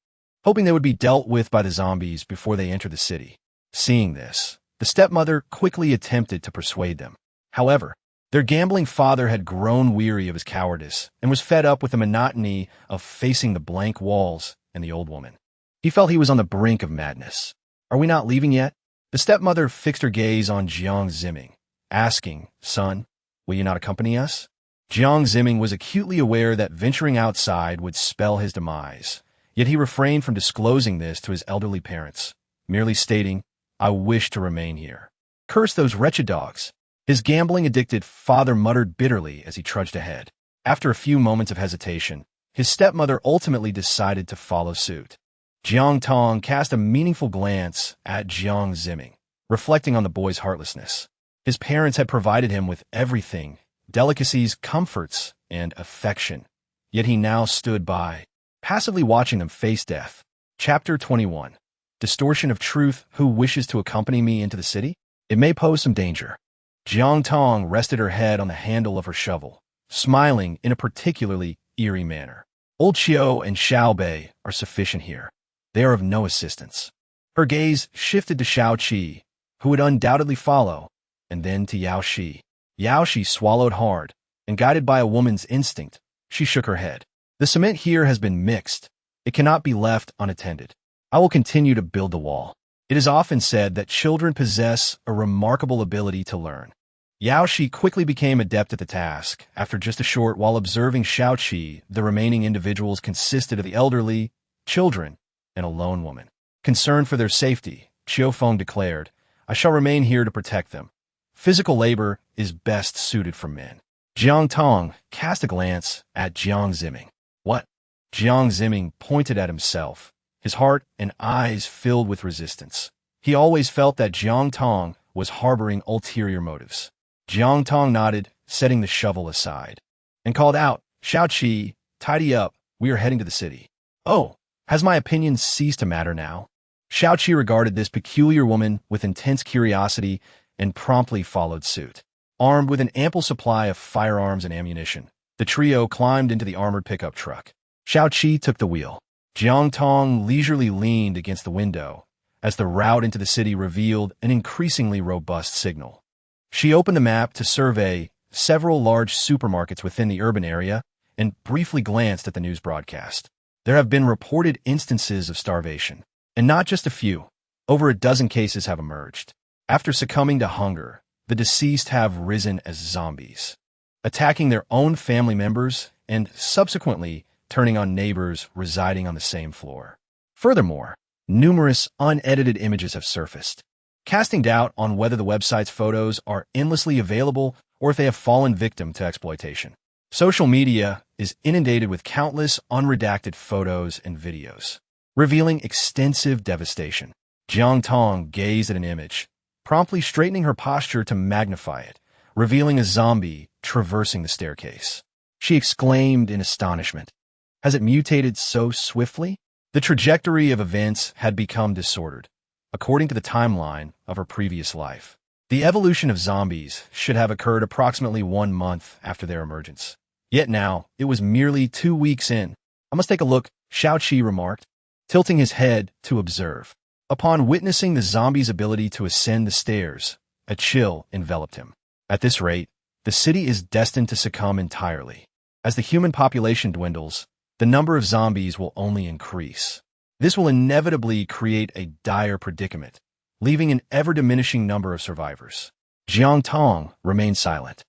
hoping they would be dealt with by the zombies before they entered the city. Seeing this, the stepmother quickly attempted to persuade them. However, their gambling father had grown weary of his cowardice and was fed up with the monotony of facing the blank walls and the old woman. He felt he was on the brink of madness. "Are we not leaving yet?" The stepmother fixed her gaze on Jiang Zimming, asking, "Son, will you not accompany us?" Jiang Zimming was acutely aware that venturing outside would spell his demise, yet he refrained from disclosing this to his elderly parents, merely stating, "I wish to remain here." "Curse those wretched dogs," his gambling-addicted father muttered bitterly as he trudged ahead. After a few moments of hesitation, his stepmother ultimately decided to follow suit. Jiang Tong cast a meaningful glance at Jiang Zimming, reflecting on the boy's heartlessness. His parents had provided him with everything, delicacies, comforts, and affection, yet he now stood by, passively watching them face death. Chapter 21. Distortion of Truth. Who wishes to accompany me into the city? It may pose some danger. Jiang Tong rested her head on the handle of her shovel, smiling in a particularly eerie manner. Old Qiu and Xiao Bei are sufficient here. They are of no assistance. Her gaze shifted to Shao Qi, who would undoubtedly follow, and then to Yao Shi. Yao Shi swallowed hard, and guided by a woman's instinct, she shook her head. "The cement here has been mixed. It cannot be left unattended. I will continue to build the wall." It is often said that children possess a remarkable ability to learn. Yao Shi quickly became adept at the task. After just a short while observing Shao Qi, the remaining individuals consisted of the elderly, children, and a lone woman. Concerned for their safety, Qiu Feng declared, "I shall remain here to protect them. Physical labor is best suited for men." Jiang Tong cast a glance at Jiang Zimming. "What?" Jiang Zimming pointed at himself, his heart and eyes filled with resistance. He always felt that Jiang Tong was harboring ulterior motives. Jiang Tong nodded, setting the shovel aside, and called out, "Shao Qi, tidy up, we are heading to the city." "Oh, has my opinion ceased to matter now?" Shao Qi regarded this peculiar woman with intense curiosity and promptly followed suit. Armed with an ample supply of firearms and ammunition, the trio climbed into the armored pickup truck. Shao Qi took the wheel. Jiang Tong leisurely leaned against the window as the route into the city revealed an increasingly robust signal. She opened the map to survey several large supermarkets within the urban area and briefly glanced at the news broadcast. There have been reported instances of starvation, and not just a few. Over a dozen cases have emerged. After succumbing to hunger, the deceased have risen as zombies, attacking their own family members and subsequently turning on neighbors residing on the same floor. Furthermore, Numerous unedited images have surfaced, casting doubt on whether the website's photos are endlessly available or if they have fallen victim to exploitation. Social media is inundated with countless unredacted photos and videos, revealing extensive devastation. Jiang Tong gazed at an image, promptly straightening her posture to magnify it, revealing a zombie traversing the staircase. She exclaimed in astonishment. Has it mutated so swiftly? The trajectory of events had become disordered, according to the timeline of her previous life. The evolution of zombies should have occurred approximately 1 month after their emergence. Yet now, it was merely 2 weeks in. I must take a look, Xiao Qi remarked, tilting his head to observe. Upon witnessing the zombie's ability to ascend the stairs, a chill enveloped him. At this rate, the city is destined to succumb entirely. As the human population dwindles, the number of zombies will only increase. This will inevitably create a dire predicament, leaving an ever-diminishing number of survivors. Jiang Tong remained silent.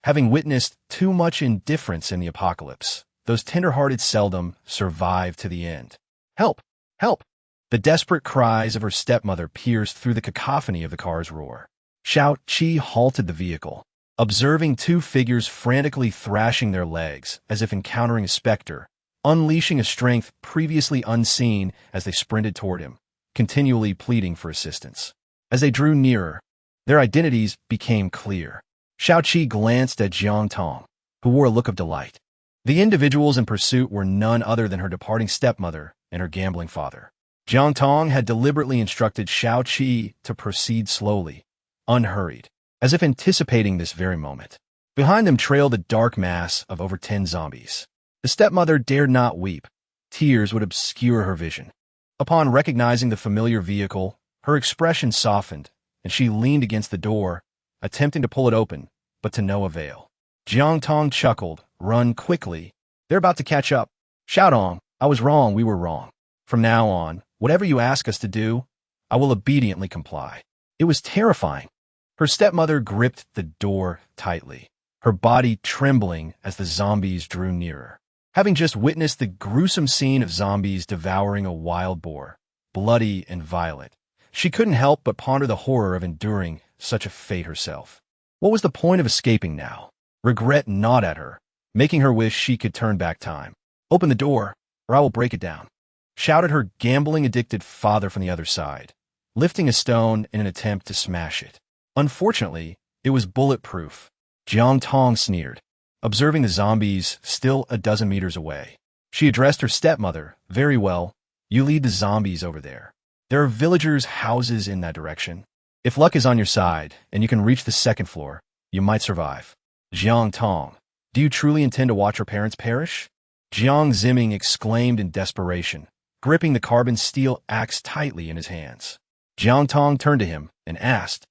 Having witnessed too much indifference in the apocalypse, those tender-hearted seldom survive to the end. Help! Help! The desperate cries of her stepmother pierced through the cacophony of the car's roar. Xiao Qi halted the vehicle, observing 2 figures frantically thrashing their legs as if encountering a specter, unleashing a strength previously unseen as they sprinted toward him, continually pleading for assistance. As they drew nearer, their identities became clear. Xiao Qi glanced at Jiang Tong, who wore a look of delight. The individuals in pursuit were none other than her departing stepmother and her gambling father. Jiang Tong had deliberately instructed Xiao Qi to proceed slowly, unhurried, as if anticipating this very moment. Behind them trailed a dark mass of over 10 zombies. The stepmother dared not weep. Tears would obscure her vision. Upon recognizing the familiar vehicle, her expression softened, and she leaned against the door, attempting to pull it open, but to no avail. Jiang Tong chuckled. Run quickly. They're about to catch up. Shout on. I was wrong. We were wrong. From now on, whatever you ask us to do, I will obediently comply. It was terrifying. Her stepmother gripped the door tightly, her body trembling as the zombies drew nearer. Having just witnessed the gruesome scene of zombies devouring a wild boar, bloody and violent, she couldn't help but ponder the horror of enduring such a fate herself. What was the point of escaping now? Regret gnawed at her, making her wish she could turn back time. Open the door, or I will break it down, shouted her gambling-addicted father from the other side, lifting a stone in an attempt to smash it. Unfortunately, it was bulletproof. Jiang Tong sneered, observing the zombies still a dozen meters away. She addressed her stepmother. Very well, you lead the zombies over there. There are villagers' houses in that direction. If luck is on your side and you can reach the 2nd floor, you might survive. Jiang Tong, do you truly intend to watch your parents perish? Jiang Ziming exclaimed in desperation, gripping the carbon steel axe tightly in his hands. Jiang Tong turned to him and asked,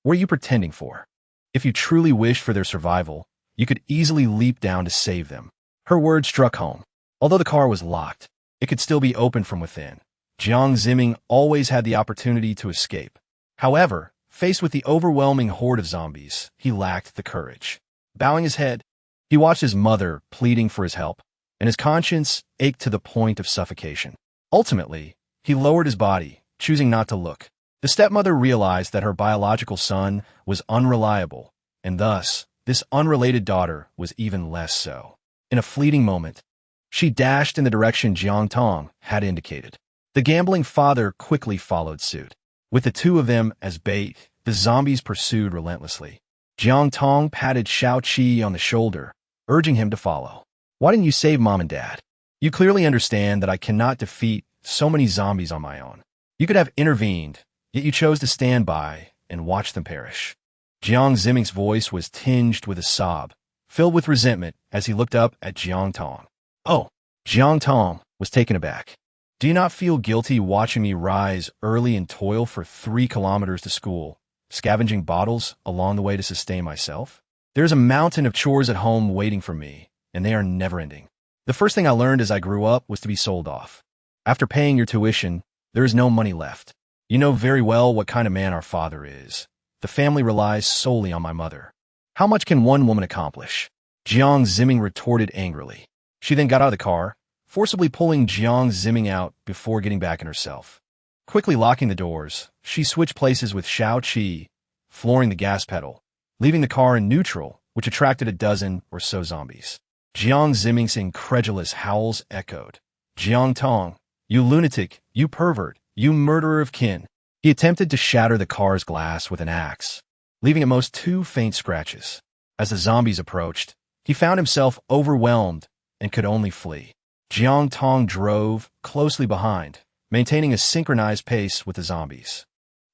what are you pretending for? If you truly wished for their survival, you could easily leap down to save them. Her words struck home. Although the car was locked, it could still be opened from within. Jiang Ziming always had the opportunity to escape. However, faced with the overwhelming horde of zombies, he lacked the courage. Bowing his head, he watched his mother pleading for his help, and his conscience ached to the point of suffocation. Ultimately, he lowered his body, choosing not to look. The stepmother realized that her biological son was unreliable, and thus, this unrelated daughter was even less so. In a fleeting moment, she dashed in the direction Jiang Tong had indicated. The gambling father quickly followed suit. With the 2 of them as bait, the zombies pursued relentlessly. Jiang Tong patted Xiao Qi on the shoulder, urging him to follow. Why didn't you save Mom and Dad? You clearly understand that I cannot defeat so many zombies on my own. You could have intervened, yet you chose to stand by and watch them perish. Jiang Ziming's voice was tinged with a sob, filled with resentment as he looked up at Jiang Tong. Oh, Jiang Tong was taken aback. Do you not feel guilty watching me rise early and toil for 3 kilometers to school, scavenging bottles along the way to sustain myself? There's a mountain of chores at home waiting for me, and they are never-ending. The first thing I learned as I grew up was to be sold off. After paying your tuition, there is no money left. You know very well what kind of man our father is. The family relies solely on my mother. How much can one woman accomplish? Jiang Ziming retorted angrily. She then got out of the car, forcibly pulling Jiang Ziming out before getting back in herself. Quickly locking the doors, she switched places with Xiao-Qi, flooring the gas pedal, leaving the car in neutral, which attracted a dozen or so zombies. Jiang Ziming's incredulous howls echoed. Jiang Tong, you lunatic, you pervert, you murderer of kin. He attempted to shatter the car's glass with an axe, leaving at most 2 faint scratches. As the zombies approached, he found himself overwhelmed and could only flee. Jiang Tong drove closely behind, maintaining a synchronized pace with the zombies.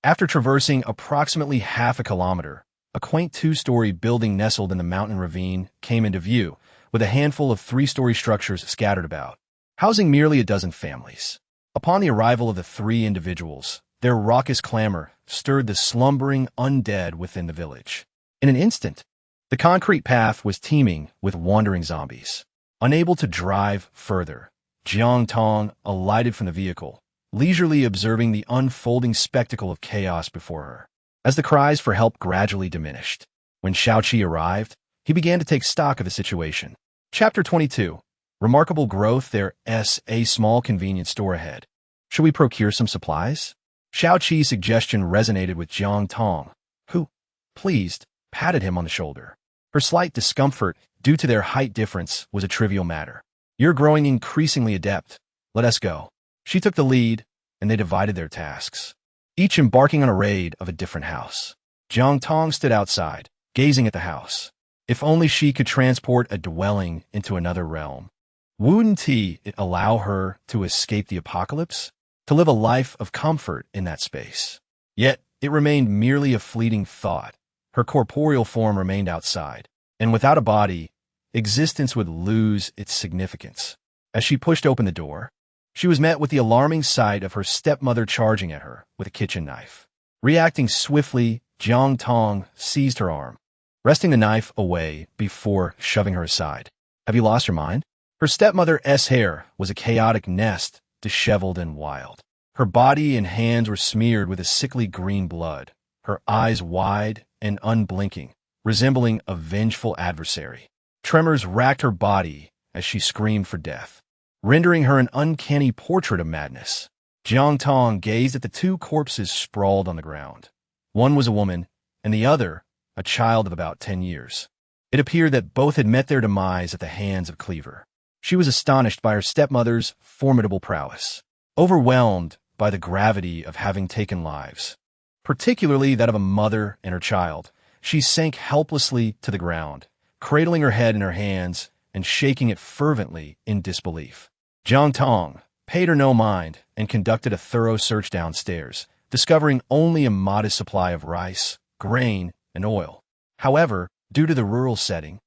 After traversing approximately half a kilometer, a quaint 2-story building nestled in the mountain ravine came into view, with a handful of 3-story structures scattered about, housing merely a dozen families. Upon the arrival of the 3 individuals, their raucous clamor stirred the slumbering undead within the village. In an instant, the concrete path was teeming with wandering zombies. Unable to drive further, Jiang Tong alighted from the vehicle, leisurely observing the unfolding spectacle of chaos before her. As the cries for help gradually diminished, when Xiao-Qi arrived, he began to take stock of the situation. Chapter 22. Remarkable growth. There's a small convenience store ahead. Should we procure some supplies? Xiao-Qi's suggestion resonated with Jiang Tong, who, pleased, patted him on the shoulder. Her slight discomfort due to their height difference was a trivial matter. You're growing increasingly adept. Let us go. She took the lead, and they divided their tasks, each embarking on a raid of a different house. Jiang Tong stood outside, gazing at the house. If only she could transport a dwelling into another realm. Wouldn't it allow her to escape the apocalypse? To live a life of comfort in that space? Yet, it remained merely a fleeting thought. Her corporeal form remained outside, and without a body, existence would lose its significance. As she pushed open the door, she was met with the alarming sight of her stepmother charging at her with a kitchen knife. Reacting swiftly, Jiang Tong seized her arm, wresting the knife away before shoving her aside. Have you lost your mind? Her stepmother's hair was a chaotic nest, disheveled and wild. Her body and hands were smeared with a sickly green blood, her eyes wide and unblinking, resembling a vengeful adversary. Tremors racked her body as she screamed for death, rendering her an uncanny portrait of madness. Jiang Tong gazed at the 2 corpses sprawled on the ground. One was a woman, and the other a child of about 10 years. It appeared that both had met their demise at the hands of Cleaver. She was astonished by her stepmother's formidable prowess, overwhelmed by the gravity of having taken lives, particularly that of a mother and her child. She sank helplessly to the ground, cradling her head in her hands and shaking it fervently in disbelief. Jiang Tong paid her no mind and conducted a thorough search downstairs, discovering only a modest supply of rice, grain, and oil. However, due to the rural setting,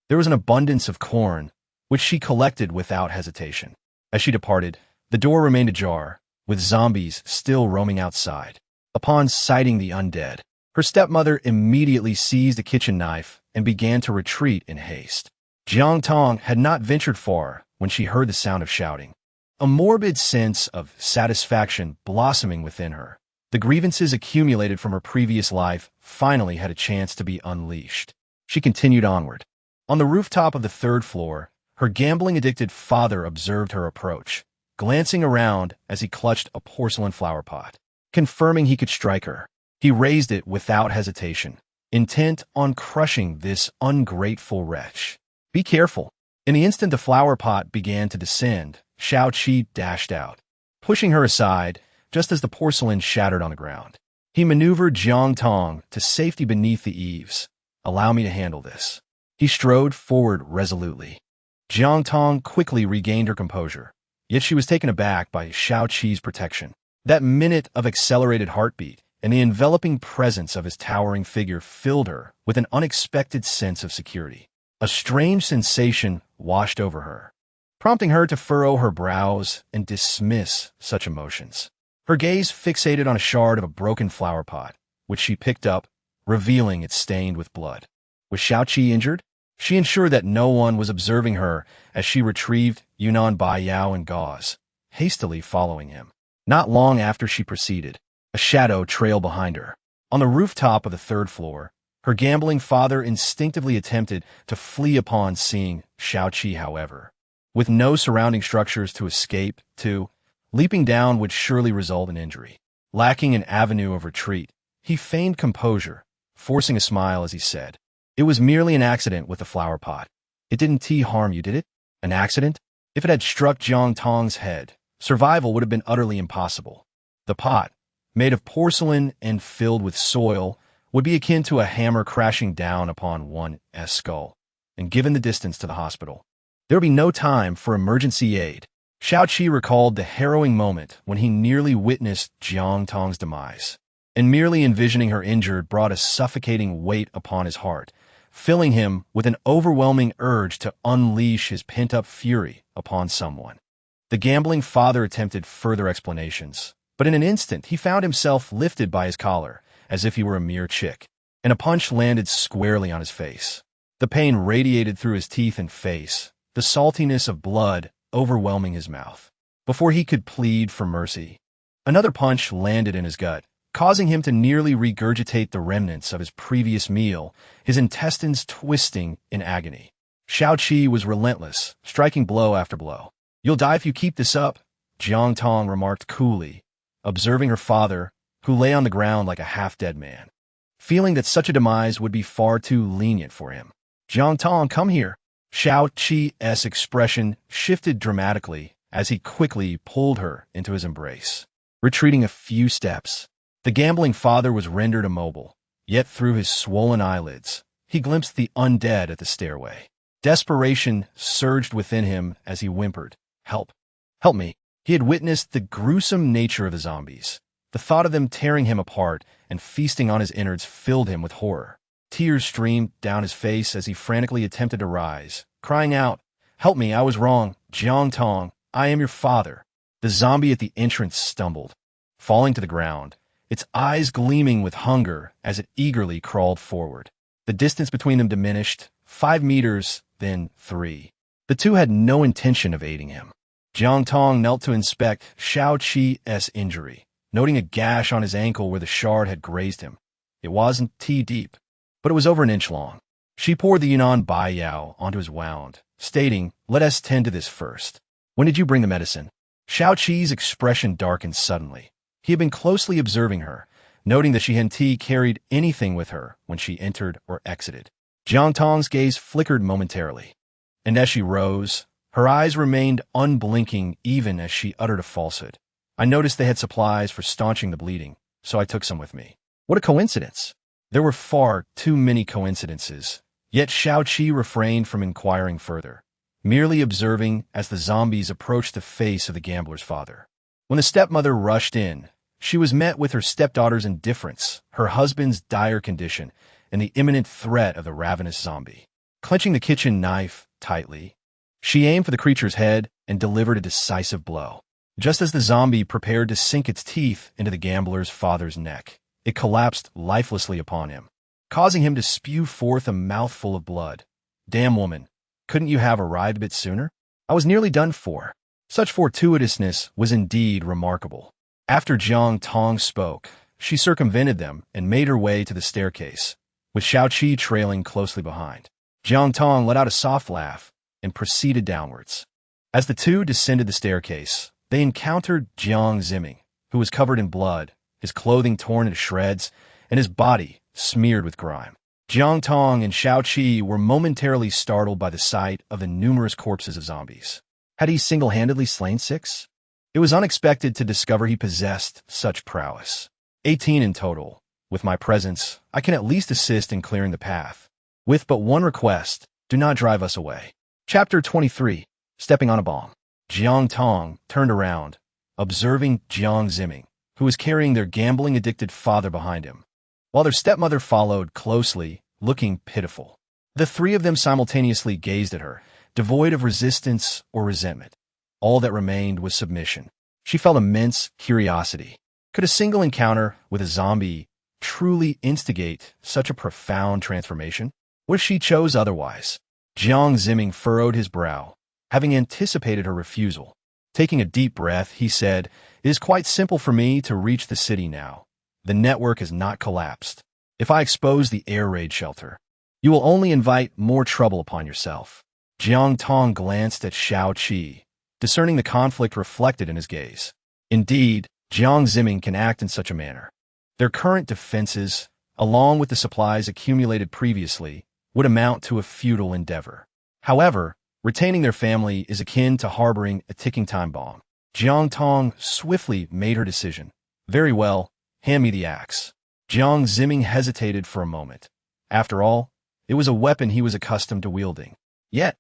there was an abundance of corn, which she collected without hesitation. As she departed, the door remained ajar, with zombies still roaming outside. Upon sighting the undead, her stepmother immediately seized a kitchen knife and began to retreat in haste. Jiang Tong had not ventured far when she heard the sound of shouting, a morbid sense of satisfaction blossoming within her. The grievances accumulated from her previous life finally had a chance to be unleashed. She continued onward. On the rooftop of the 3rd floor, her gambling-addicted father observed her approach, glancing around as he clutched a porcelain flower pot. Confirming he could strike her, he raised it without hesitation, intent on crushing this ungrateful wretch. Be careful. In the instant the flower pot began to descend, Xiao-Qi dashed out, pushing her aside just as the porcelain shattered on the ground. He maneuvered Jiang Tong to safety beneath the eaves. Allow me to handle this. He strode forward resolutely. Jiang Tong quickly regained her composure, yet she was taken aback by Xiao-Qi's protection. That minute of accelerated heartbeat and the enveloping presence of his towering figure filled her with an unexpected sense of security. A strange sensation washed over her, prompting her to furrow her brows and dismiss such emotions. Her gaze fixated on a shard of a broken flower pot, which she picked up, revealing it stained with blood. Was Xiao-Qi injured? She ensured that no one was observing her as she retrieved Yunnan Baiyao and gauze, hastily following him. Not long after she proceeded, a shadow trailed behind her. On the rooftop of the 3rd floor, her gambling father instinctively attempted to flee upon seeing Xiao-Qi, however. With no surrounding structures to escape to, leaping down would surely result in injury. Lacking an avenue of retreat, he feigned composure, forcing a smile as he said, "It was merely an accident with the flower pot. It didn't harm you, did it? An accident? If it had struck Jiang Tong's head, survival would have been utterly impossible. The pot, made of porcelain and filled with soil, would be akin to a hammer crashing down upon one's skull, and given the distance to the hospital, there would be no time for emergency aid." Xiaoqi recalled the harrowing moment when he nearly witnessed Jiang Tong's demise, and merely envisioning her injured brought a suffocating weight upon his heart, filling him with an overwhelming urge to unleash his pent-up fury upon someone. The gambling father attempted further explanations, but in an instant he found himself lifted by his collar, as if he were a mere chick, and a punch landed squarely on his face. The pain radiated through his teeth and face, the saltiness of blood overwhelming his mouth. Before he could plead for mercy, another punch landed in his gut, causing him to nearly regurgitate the remnants of his previous meal, his intestines twisting in agony. Xiaoqi was relentless, striking blow after blow. "You'll die if you keep this up," Jiang Tong remarked coolly, observing her father, who lay on the ground like a half-dead man, feeling that such a demise would be far too lenient for him. "Jiang Tong, come here." Xiaoqi's expression shifted dramatically as he quickly pulled her into his embrace. Retreating a few steps, the gambling father was rendered immobile, yet through his swollen eyelids, he glimpsed the undead at the stairway. Desperation surged within him as he whimpered, "Help! Help me!" He had witnessed the gruesome nature of the zombies. The thought of them tearing him apart and feasting on his innards filled him with horror. Tears streamed down his face as he frantically attempted to rise, crying out, "Help me, I was wrong. Jiang Tong, I am your father." The zombie at the entrance stumbled, falling to the ground, its eyes gleaming with hunger as it eagerly crawled forward. The distance between them diminished, 5 meters, then 3. The two had no intention of aiding him. Jiang Tong knelt to inspect Xiaoqi's injury, noting a gash on his ankle where the shard had grazed him. It wasn't deep, but it was over an inch long. She poured the Yunnan Baiyao onto his wound, stating, "Let us tend to this first. When did you bring the medicine?" Xiaoqi's expression darkened suddenly. He had been closely observing her, noting that she hadn't carried anything with her when she entered or exited. Jiang Tong's gaze flickered momentarily, and as she rose, her eyes remained unblinking even as she uttered a falsehood. "I noticed they had supplies for staunching the bleeding, so I took some with me." What a coincidence! There were far too many coincidences, yet Xiaoqi refrained from inquiring further, merely observing as the zombies approached the face of the gambler's father. When the stepmother rushed in, she was met with her stepdaughter's indifference, her husband's dire condition, and the imminent threat of the ravenous zombie. Clenching the kitchen knife tightly, she aimed for the creature's head and delivered a decisive blow. Just as the zombie prepared to sink its teeth into the gambler's father's neck, it collapsed lifelessly upon him, causing him to spew forth a mouthful of blood. "Damn woman, couldn't you have arrived a bit sooner? I was nearly done for." Such fortuitousness was indeed remarkable. After Jiang Tong spoke, she circumvented them and made her way to the staircase, with Xiaoqi trailing closely behind. Jiang Tong let out a soft laugh and proceeded downwards. As the two descended the staircase, they encountered Jiang Zimming, who was covered in blood, his clothing torn into shreds, and his body smeared with grime. Jiang Tong and Xiaoqi were momentarily startled by the sight of the numerous corpses of zombies. Had he single-handedly slain 6? It was unexpected to discover he possessed such prowess. 18 in total. With my presence, I can at least assist in clearing the path. With but one request, do not drive us away. Chapter 23. Stepping on a bomb. Jiang Tong turned around, observing Jiang Zimming, who was carrying their gambling-addicted father behind him, while their stepmother followed closely, looking pitiful. The three of them simultaneously gazed at her, devoid of resistance or resentment. All that remained was submission. She felt immense curiosity. Could a single encounter with a zombie truly instigate such a profound transformation? What if she chose otherwise? Jiang Zimming furrowed his brow, having anticipated her refusal. Taking a deep breath, he said, "It is quite simple for me to reach the city now. The network has not collapsed. If I expose the air raid shelter, you will only invite more trouble upon yourself." Jiang Tong glanced at Xiaoqi, discerning the conflict reflected in his gaze. Indeed, Jiang Zimming can act in such a manner. Their current defenses, along with the supplies accumulated previously, would amount to a futile endeavor. However, retaining their family is akin to harboring a ticking time bomb. Jiang Tong swiftly made her decision. Very well, hand me the axe. Jiang Zimming hesitated for a moment. After all, it was a weapon he was accustomed to wielding. Yet,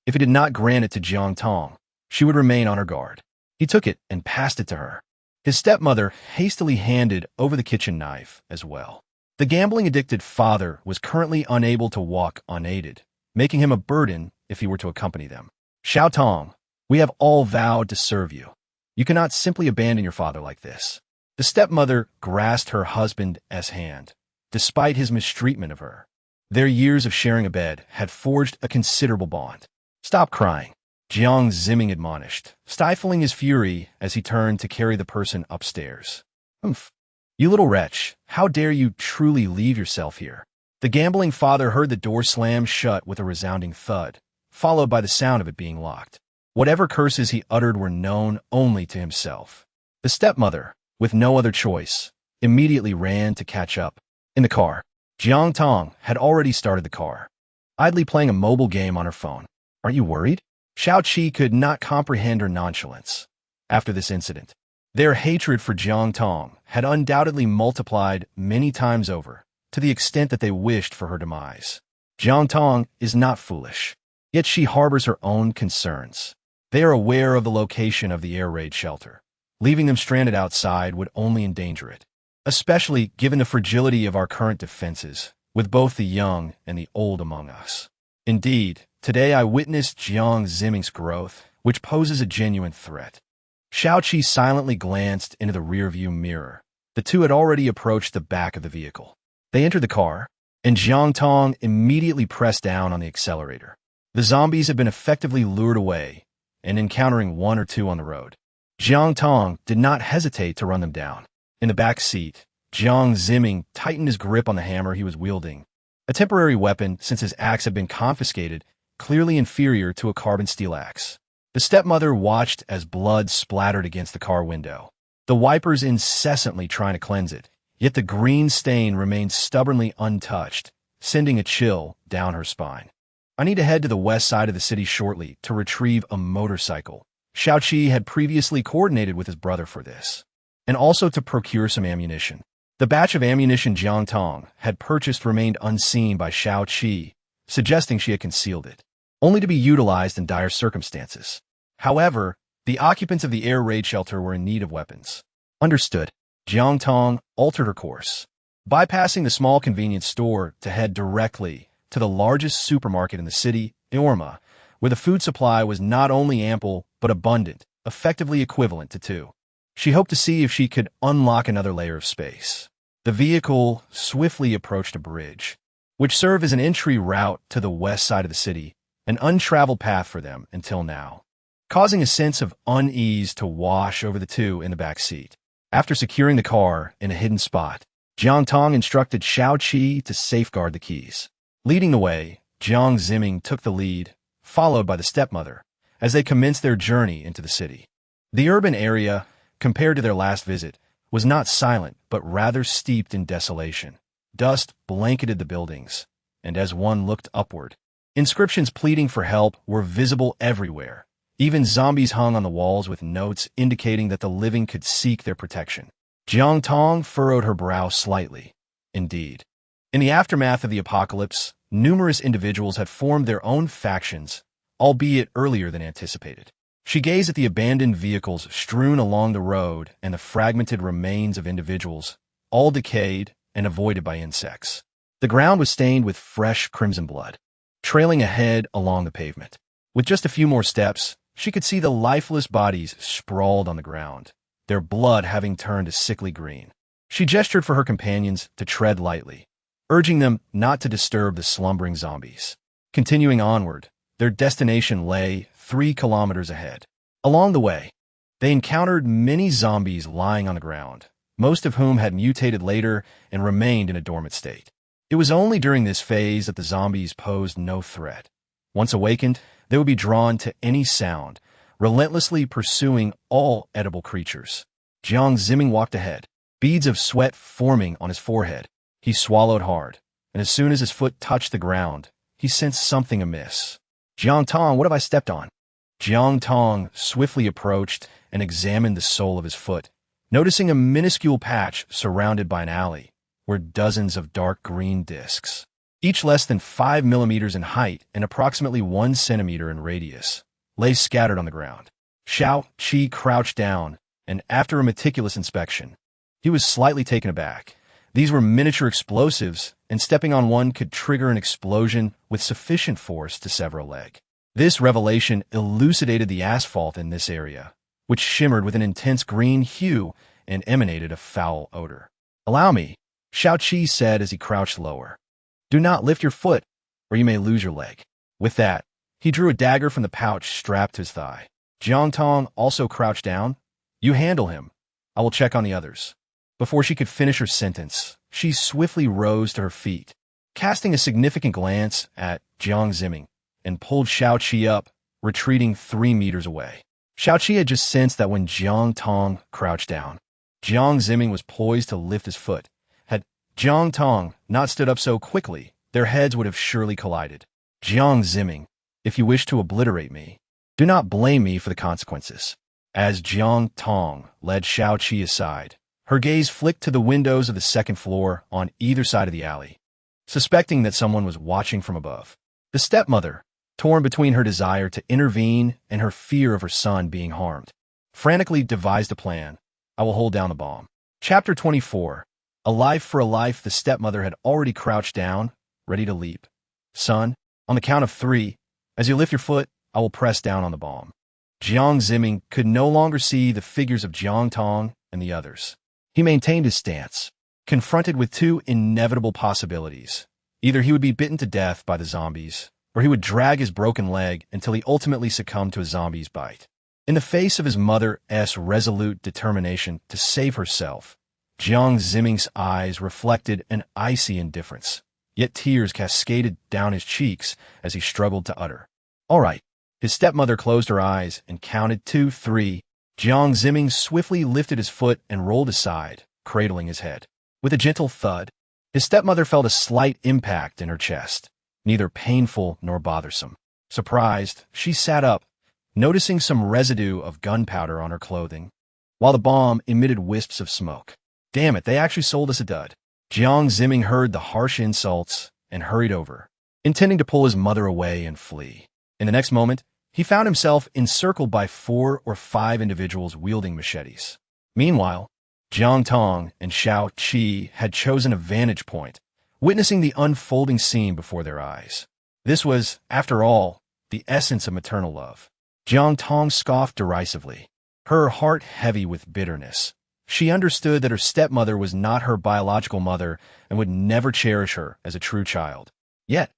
if he did not grant it to Jiang Tong, she would remain on her guard. He took it and passed it to her. His stepmother hastily handed over the kitchen knife as well. The gambling-addicted father was currently unable to walk unaided, making him a burden if he were to accompany them. Xiao Tong, we have all vowed to serve you. You cannot simply abandon your father like this. The stepmother grasped her husband's hand, despite his mistreatment of her. Their years of sharing a bed had forged a considerable bond. Stop crying, Jiang Zimming admonished, stifling his fury as he turned to carry the person upstairs. Humph. You little wretch, how dare you truly leave yourself here? The gambling father heard the door slam shut with a resounding thud, followed by the sound of it being locked. Whatever curses he uttered were known only to himself. The stepmother, with no other choice, immediately ran to catch up. In the car, Jiang Tong had already started the car, idly playing a mobile game on her phone. Aren't you worried? Xiao Qi could not comprehend her nonchalance. After this incident, their hatred for Jiang Tong had undoubtedly multiplied many times over, to the extent that they wished for her demise. Jiang Tong is not foolish, yet she harbors her own concerns. They are aware of the location of the air raid shelter. Leaving them stranded outside would only endanger it, especially given the fragility of our current defenses, with both the young and the old among us. Indeed, today I witnessed Jiang Zimming's growth, which poses a genuine threat. Xiao Qi silently glanced into the rearview mirror. The two had already approached the back of the vehicle. They entered the car, and Jiang Tong immediately pressed down on the accelerator. The zombies had been effectively lured away, and encountering one or two on the road. Jiang Tong did not hesitate to run them down. In the back seat, Jiang Zimming tightened his grip on the hammer he was wielding, a temporary weapon since his axe had been confiscated, clearly inferior to a carbon steel axe. The stepmother watched as blood splattered against the car window, the wipers incessantly trying to cleanse it, yet the green stain remained stubbornly untouched, sending a chill down her spine. I need to head to the west side of the city shortly to retrieve a motorcycle. Xiao Qi had previously coordinated with his brother for this, and also to procure some ammunition. The batch of ammunition Jiang Tong had purchased remained unseen by Xiao Qi, suggesting she had concealed it, only to be utilized in dire circumstances. However, the occupants of the air raid shelter were in need of weapons. Understood. Jiang Tong altered her course, bypassing the small convenience store to head directly to the largest supermarket in the city, Orma, where the food supply was not only ample but abundant, effectively equivalent to two. She hoped to see if she could unlock another layer of space. The vehicle swiftly approached a bridge, which served as an entry route to the west side of the city, an untraveled path for them until now, causing a sense of unease to wash over the two in the back seat. After securing the car in a hidden spot, Jiang Tong instructed Xiao Qi to safeguard the keys. Leading the way, Jiang Zimming took the lead, followed by the stepmother, as they commenced their journey into the city. The urban area, compared to their last visit, was not silent but rather steeped in desolation. Dust blanketed the buildings, and as one looked upward, inscriptions pleading for help were visible everywhere. Even zombies hung on the walls with notes indicating that the living could seek their protection. Jiang Tong furrowed her brow slightly. Indeed, in the aftermath of the apocalypse, numerous individuals had formed their own factions, albeit earlier than anticipated. She gazed at the abandoned vehicles strewn along the road and the fragmented remains of individuals, all decayed and avoided by insects. The ground was stained with fresh crimson blood, trailing ahead along the pavement. With just a few more steps, she could see the lifeless bodies sprawled on the ground, their blood having turned a sickly green. She gestured for her companions to tread lightly, urging them not to disturb the slumbering zombies. Continuing onward, their destination lay 3 kilometers ahead. Along the way, they encountered many zombies lying on the ground, most of whom had mutated later and remained in a dormant state. It was only during this phase that the zombies posed no threat. Once awakened, they would be drawn to any sound, relentlessly pursuing all edible creatures. Jiang Zimming walked ahead, beads of sweat forming on his forehead. He swallowed hard, and as soon as his foot touched the ground, he sensed something amiss. Jiang Tong, what have I stepped on? Jiang Tong swiftly approached and examined the sole of his foot, noticing a minuscule patch surrounded by an alley, where dozens of dark green discs, each less than 5 millimeters in height and approximately 1 centimeter in radius, lay scattered on the ground. Xiao Qi crouched down, and after a meticulous inspection, he was slightly taken aback. These were miniature explosives, and stepping on one could trigger an explosion with sufficient force to sever a leg. This revelation elucidated the asphalt in this area, which shimmered with an intense green hue and emanated a foul odor. "Allow me," Xiao Qi said as he crouched lower. "Do not lift your foot, or you may lose your leg." With that, he drew a dagger from the pouch strapped to his thigh. Jiang Tong also crouched down. "You handle him. I will check on the others." Before she could finish her sentence, she swiftly rose to her feet, casting a significant glance at Jiang Zimming, and pulled Xiao Qi up, retreating 3 meters away. Xiao Qi had just sensed that when Jiang Tong crouched down, Jiang Zimming was poised to lift his foot. Had Jiang Tong not stood up so quickly, their heads would have surely collided. "Jiang Zimming, if you wish to obliterate me, do not blame me for the consequences." As Jiang Tong led Xiao Qi aside, her gaze flicked to the windows of the second floor on either side of the alley, suspecting that someone was watching from above. The stepmother, torn between her desire to intervene and her fear of her son being harmed, frantically devised a plan. "I will hold down the bomb." Chapter 24. A life for a life. The stepmother had already crouched down, ready to leap. "Son, on the count of 3, as you lift your foot, I will press down on the bomb." Jiang Zimming could no longer see the figures of Jiang Tong and the others. He maintained his stance, confronted with 2 inevitable possibilities. Either he would be bitten to death by the zombies, or he would drag his broken leg until he ultimately succumbed to a zombie's bite. In the face of his mother's resolute determination to save herself, Jiang Zimming's eyes reflected an icy indifference, yet tears cascaded down his cheeks as he struggled to utter, "All right." His stepmother closed her eyes and counted 2, 3. Jiang Zimming swiftly lifted his foot and rolled aside, cradling his head. With a gentle thud, his stepmother felt a slight impact in her chest, neither painful nor bothersome. Surprised, she sat up, noticing some residue of gunpowder on her clothing, while the bomb emitted wisps of smoke. "Damn it, they actually sold us a dud." Jiang Zimming heard the harsh insults and hurried over, intending to pull his mother away and flee. In the next moment, he found himself encircled by 4 or 5 individuals wielding machetes. Meanwhile, Jiang Tong and Xiao Qi had chosen a vantage point, witnessing the unfolding scene before their eyes. This was, after all, the essence of maternal love. Jiang Tong scoffed derisively, her heart heavy with bitterness. She understood that her stepmother was not her biological mother and would never cherish her as a true child. Yet,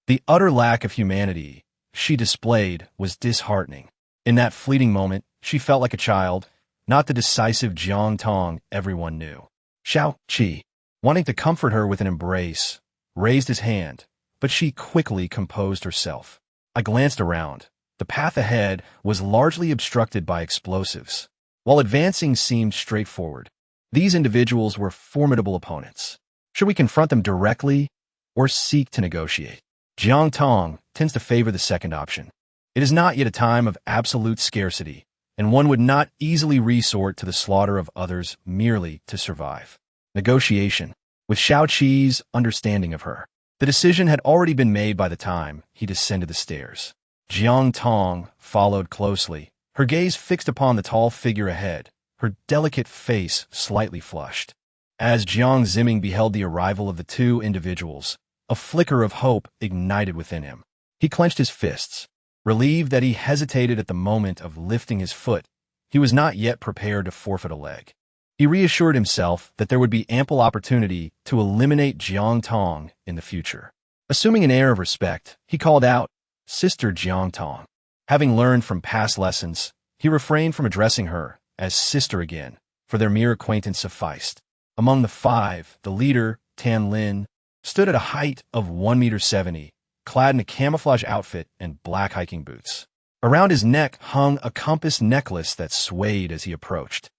the utter lack of humanity she displayed was disheartening. In that fleeting moment, she felt like a child, not the decisive Jiang Tong everyone knew. Xiao Qi, wanting to comfort her with an embrace, raised his hand, but she quickly composed herself. I glanced around. The path ahead was largely obstructed by explosives, while advancing seemed straightforward. These individuals were formidable opponents. Should we confront them directly or seek to negotiate? Jiang Tong tends to favor the second option. It is not yet a time of absolute scarcity, and one would not easily resort to the slaughter of others merely to survive. Negotiation, with Xiao Qi's understanding of her. The decision had already been made by the time he descended the stairs. Jiang Tong followed closely, her gaze fixed upon the tall figure ahead, her delicate face slightly flushed. As Jiang Zimming beheld the arrival of the 2 individuals, a flicker of hope ignited within him. He clenched his fists, relieved that he hesitated at the moment of lifting his foot. He was not yet prepared to forfeit a leg. He reassured himself that there would be ample opportunity to eliminate Jiang Tong in the future. Assuming an air of respect, he called out, "Sister Jiang Tong." Having learned from past lessons, he refrained from addressing her as sister again, for their mere acquaintance sufficed. Among the 5, the leader, Tan Lin, stood at a height of 1.70 meters, clad in a camouflage outfit and black hiking boots. Around his neck hung a compass necklace that swayed as he approached.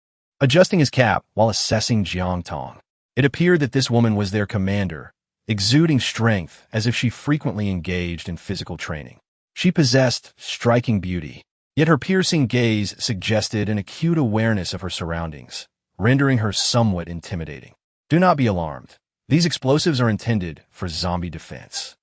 adjusting his cap while assessing Jiang Tong. It appeared that this woman was their commander, exuding strength as if she frequently engaged in physical training. She possessed striking beauty, yet her piercing gaze suggested an acute awareness of her surroundings, rendering her somewhat intimidating. Do not be alarmed. These explosives are intended for zombie defense.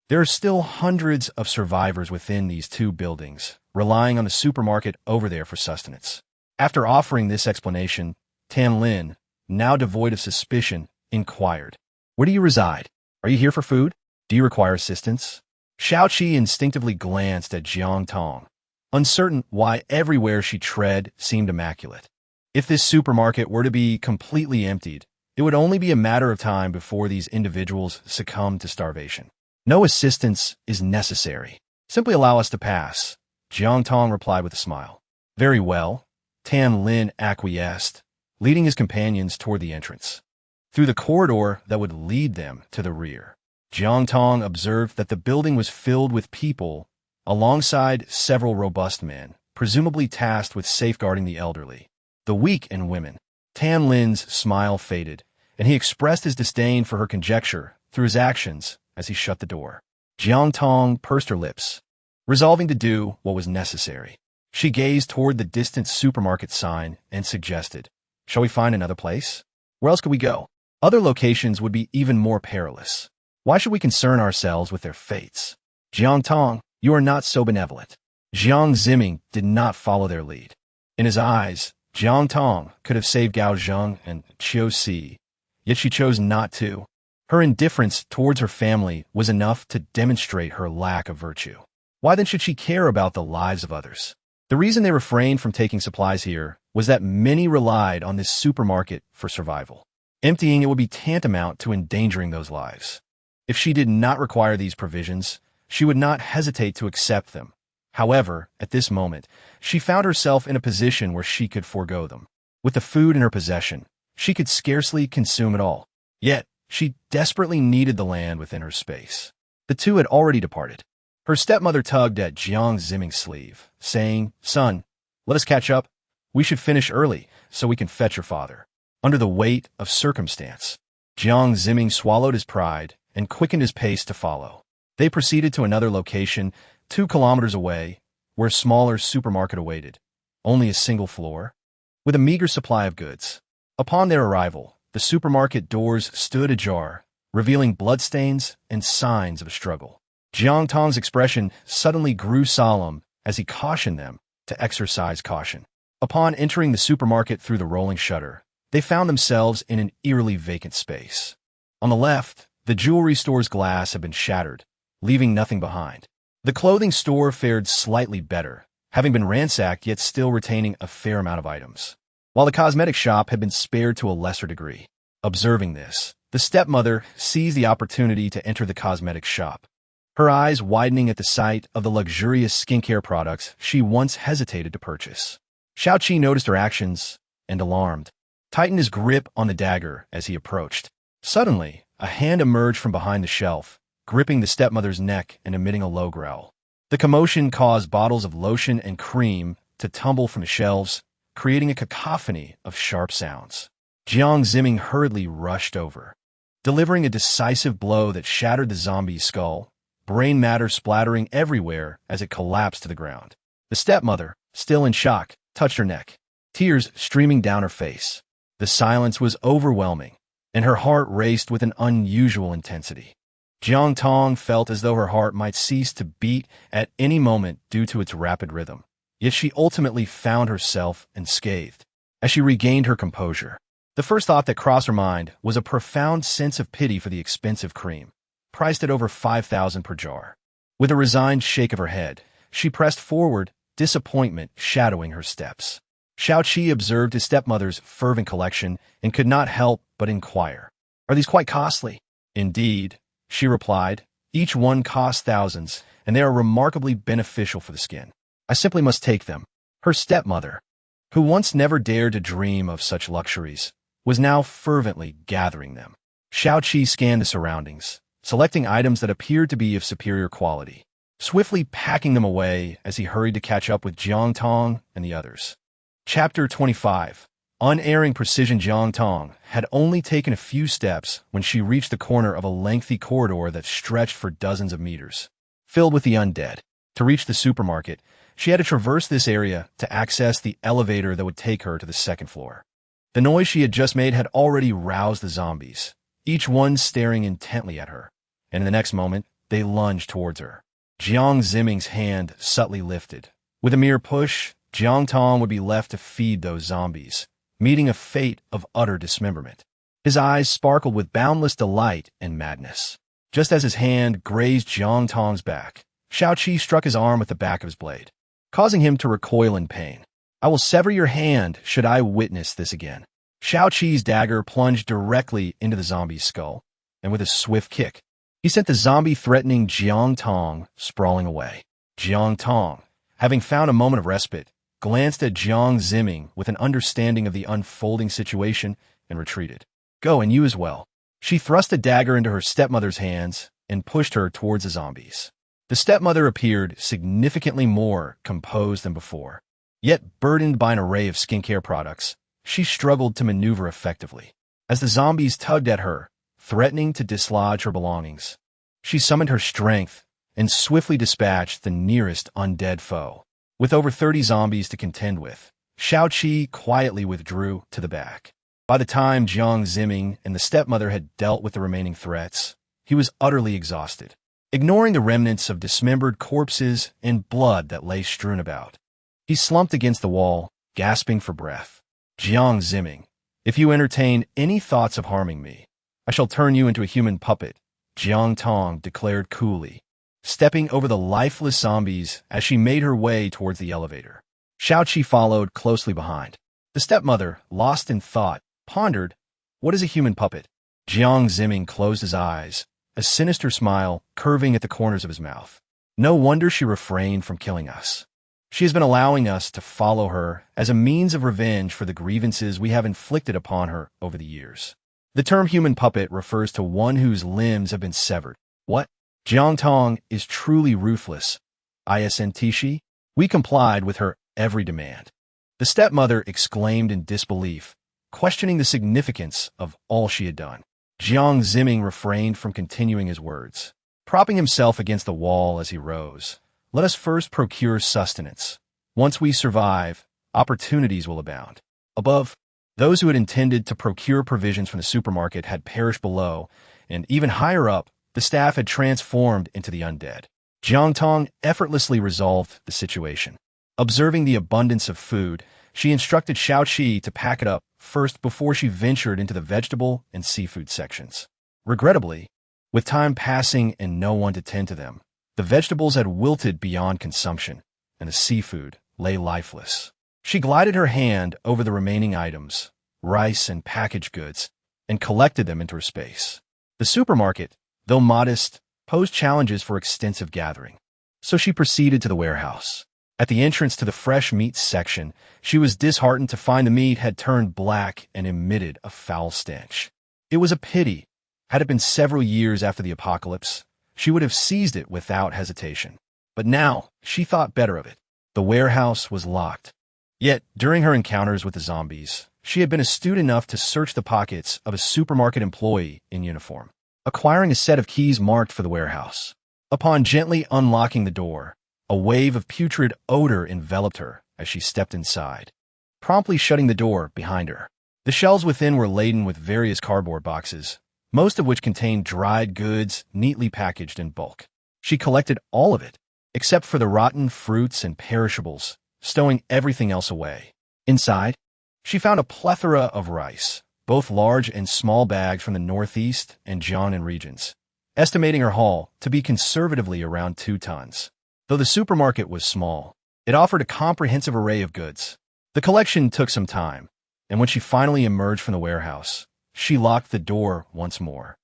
There are still hundreds of survivors within these two buildings, relying on the supermarket over there for sustenance. After offering this explanation, Tan Lin, now devoid of suspicion, inquired, "Where do you reside? Are you here for food? Do you require assistance?" Xiaoqi instinctively glanced at Jiang Tong, uncertain why everywhere she tread seemed immaculate. If this supermarket were to be completely emptied, it would only be a matter of time before these individuals succumb to starvation. "No assistance is necessary. Simply allow us to pass," Jiang Tong replied with a smile. "Very well," Tan Lin acquiesced, leading his companions toward the entrance. Through the corridor that would lead them to the rear, Jiang Tong observed that the building was filled with people, alongside several robust men, presumably tasked with safeguarding the elderly, the weak, and women. Tan Lin's smile faded, and he expressed his disdain for her conjecture through his actions as he shut the door. Jiang Tong pursed her lips, resolving to do what was necessary. She gazed toward the distant supermarket sign and suggested, "Shall we find another place? Where else could we go? Other locations would be even more perilous. Why should we concern ourselves with their fates?" "Jiang Tong, you are not so benevolent." Jiang Ziming did not follow their lead. In his eyes, Jiang Tong could have saved Gao Zheng and Qiu Si, yet she chose not to. Her indifference towards her family was enough to demonstrate her lack of virtue. Why then should she care about the lives of others? The reason they refrained from taking supplies here was that many relied on this supermarket for survival. Emptying it would be tantamount to endangering those lives. If she did not require these provisions, she would not hesitate to accept them. However, at this moment, she found herself in a position where she could forego them. With the food in her possession, she could scarcely consume it all. Yet, she desperately needed the land within her space. The two had already departed. Her stepmother tugged at Jiang Ziming's sleeve, saying, "Son, let us catch up. We should finish early so we can fetch your father." Under the weight of circumstance, Jiang Ziming swallowed his pride and quickened his pace to follow. They proceeded to another location 2 kilometers away, where a smaller supermarket awaited, only a single floor, with a meager supply of goods. Upon their arrival, the supermarket doors stood ajar, revealing bloodstains and signs of a struggle. Jiang Tong's expression suddenly grew solemn as he cautioned them to exercise caution. Upon entering the supermarket through the rolling shutter, they found themselves in an eerily vacant space. On the left, the jewelry store's glass had been shattered, leaving nothing behind. The clothing store fared slightly better, having been ransacked yet still retaining a fair amount of items, while the cosmetic shop had been spared to a lesser degree. Observing this, the stepmother seized the opportunity to enter the cosmetic shop, her eyes widening at the sight of the luxurious skincare products she once hesitated to purchase. Xiaoqi noticed her actions and, alarmed, tightened his grip on the dagger as he approached. Suddenly, a hand emerged from behind the shelf, gripping the stepmother's neck and emitting a low growl. The commotion caused bottles of lotion and cream to tumble from the shelves, creating a cacophony of sharp sounds. Jiang Ziming hurriedly rushed over, delivering a decisive blow that shattered the zombie's skull, brain matter splattering everywhere as it collapsed to the ground. The stepmother, still in shock, touched her neck, tears streaming down her face. The silence was overwhelming, and her heart raced with an unusual intensity. Jiang Tong felt as though her heart might cease to beat at any moment due to its rapid rhythm, yet she ultimately found herself unscathed. As she regained her composure, the first thought that crossed her mind was a profound sense of pity for the expensive cream, priced at over 5,000 per jar. With a resigned shake of her head, she pressed forward, disappointment shadowing her steps. Xiaoqi observed his stepmother's fervent collection and could not help but inquire, "Are these quite costly?" "Indeed," she replied. "Each one costs thousands, and they are remarkably beneficial for the skin. I simply must take them." Her stepmother, who once never dared to dream of such luxuries, was now fervently gathering them. Xiaoqi scanned the surroundings, selecting items that appeared to be of superior quality, swiftly packing them away as he hurried to catch up with Jiang Tong and the others. Chapter 25. unerring precision. Jiang Tong had only taken a few steps when she reached the corner of a lengthy corridor that stretched for dozens of meters, filled with the undead. To reach the supermarket, she had to traverse this area to access the elevator that would take her to the second floor. The noise she had just made had already roused the zombies, each one staring intently at her, and in the next moment, they lunged towards her. Jiang Ziming's hand subtly lifted. With a mere push, Jiang Tong would be left to feed those zombies, meeting a fate of utter dismemberment. His eyes sparkled with boundless delight and madness. Just as his hand grazed Jiang Tong's back, Xiaoqi struck his arm with the back of his blade, causing him to recoil in pain. I will sever your hand should I witness this again. Xiaoqi's dagger plunged directly into the zombie's skull, and with a swift kick, he sent the zombie threatening Jiang Tong sprawling away. Jiang Tong, having found a moment of respite, glanced at Jiang Ziming with an understanding of the unfolding situation and retreated. Go, and you as well. She thrust a dagger into her stepmother's hands and pushed her towards the zombies. The stepmother appeared significantly more composed than before. Yet burdened by an array of skincare products, she struggled to maneuver effectively. As the zombies tugged at her, threatening to dislodge her belongings, she summoned her strength and swiftly dispatched the nearest undead foe. With over 30 zombies to contend with, Xiaoqi quietly withdrew to the back. By the time Jiang Ziming and the stepmother had dealt with the remaining threats, he was utterly exhausted. Ignoring the remnants of dismembered corpses and blood that lay strewn about, he slumped against the wall, gasping for breath. Jiang Ziming, if you entertain any thoughts of harming me, I shall turn you into a human puppet, Jiang Tong declared coolly, stepping over the lifeless zombies as she made her way towards the elevator. Xiaoqi followed closely behind. The stepmother, lost in thought, pondered, what is a human puppet? Jiang Ziming closed his eyes, a sinister smile curving at the corners of his mouth. No wonder she refrained from killing us. She has been allowing us to follow her as a means of revenge for the grievances we have inflicted upon her over the years. The term human puppet refers to one whose limbs have been severed. What? Jiang Tong is truly ruthless. Isn't she? We complied with her every demand. The stepmother exclaimed in disbelief, questioning the significance of all she had done. Jiang Ziming refrained from continuing his words, propping himself against the wall as he rose. Let us first procure sustenance. Once we survive, opportunities will abound. Above, those who had intended to procure provisions from the supermarket had perished below, and even higher up, the staff had transformed into the undead. Jiang Tong effortlessly resolved the situation. Observing the abundance of food, she instructed Xiaoqi to pack it up first before she ventured into the vegetable and seafood sections. Regrettably, with time passing and no one to tend to them, the vegetables had wilted beyond consumption, and the seafood lay lifeless. She glided her hand over the remaining items, rice and packaged goods, and collected them into her space. The supermarket, though modest, posed challenges for extensive gathering, so she proceeded to the warehouse. At the entrance to the fresh meat section, she was disheartened to find the meat had turned black and emitted a foul stench. It was a pity. Had it been several years after the apocalypse, she would have seized it without hesitation. But now, she thought better of it. The warehouse was locked. Yet, during her encounters with the zombies, she had been astute enough to search the pockets of a supermarket employee in uniform, acquiring a set of keys marked for the warehouse. Upon gently unlocking the door, a wave of putrid odor enveloped her as she stepped inside, promptly shutting the door behind her. The shelves within were laden with various cardboard boxes, most of which contained dried goods neatly packaged in bulk. She collected all of it, except for the rotten fruits and perishables, stowing everything else away. Inside, she found a plethora of rice, both large and small bags from the Northeast and Jiangnan regions, estimating her haul to be conservatively around 2 tons. Though the supermarket was small, it offered a comprehensive array of goods. The collection took some time, and when she finally emerged from the warehouse, she locked the door once more,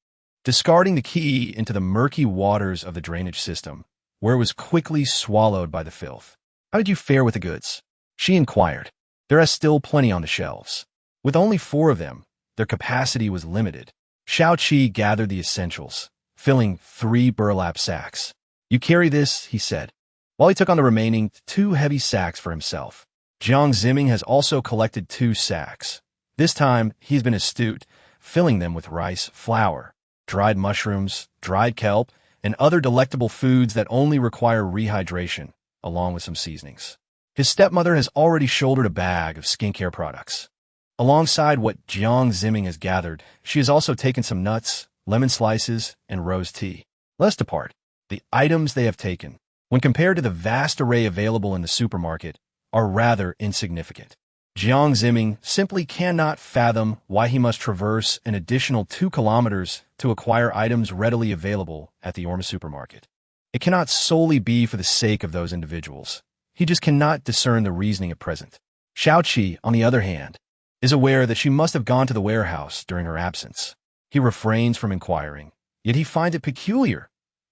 discarding the key into the murky waters of the drainage system, where it was quickly swallowed by the filth. How did you fare with the goods? She inquired. There are still plenty on the shelves. With only 4 of them, their capacity was limited. Xiaoqi gathered the essentials, filling 3 burlap sacks. You carry this, he said, while he took on the remaining 2 heavy sacks for himself. Jiang Ziming has also collected 2 sacks, This time, he's been astute, filling them with rice, flour, dried mushrooms, dried kelp, and other delectable foods that only require rehydration, along with some seasonings. His stepmother has already shouldered a bag of skincare products. Alongside what Jiang Tong has gathered, she has also taken some nuts, lemon slices, and rose tea. Let's depart. The items they have taken, when compared to the vast array available in the supermarket, are rather insignificant. Jiang Tong simply cannot fathom why he must traverse an additional 2 kilometers to acquire items readily available at the Orma supermarket. It cannot solely be for the sake of those individuals. He just cannot discern the reasoning at present. Xiaoqi, on the other hand, is aware that she must have gone to the warehouse during her absence. He refrains from inquiring, yet he finds it peculiar.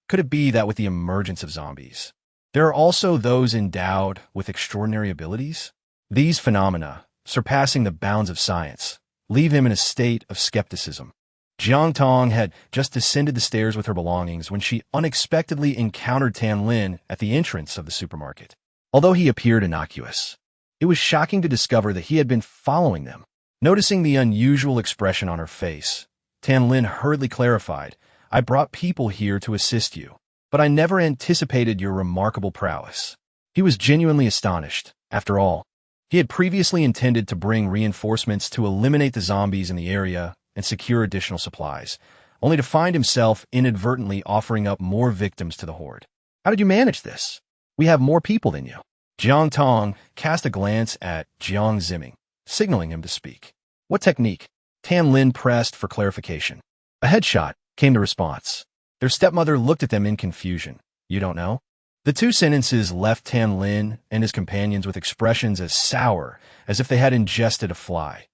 Could it be that with the emergence of zombies, there are also those endowed with extraordinary abilities? These phenomena, surpassing the bounds of science, leave him in a state of skepticism. Jiang Tong had just descended the stairs with her belongings when she unexpectedly encountered Tan Lin at the entrance of the supermarket. Although he appeared innocuous, it was shocking to discover that he had been following them. Noticing the unusual expression on her face, Tan Lin hurriedly clarified, "I brought people here to assist you, but I never anticipated your remarkable prowess." He was genuinely astonished. After all, he had previously intended to bring reinforcements to eliminate the zombies in the area and secure additional supplies, only to find himself inadvertently offering up more victims to the horde. "How did you manage this? We have more people than you." Jiang Tong cast a glance at Jiang Tong, signaling him to speak. "What technique?" Tan Lin pressed for clarification. A headshot came to response. Their stepmother looked at them in confusion. "You don't know?" The 2 sentences left Tan Lin and his companions with expressions as sour as if they had ingested a fly.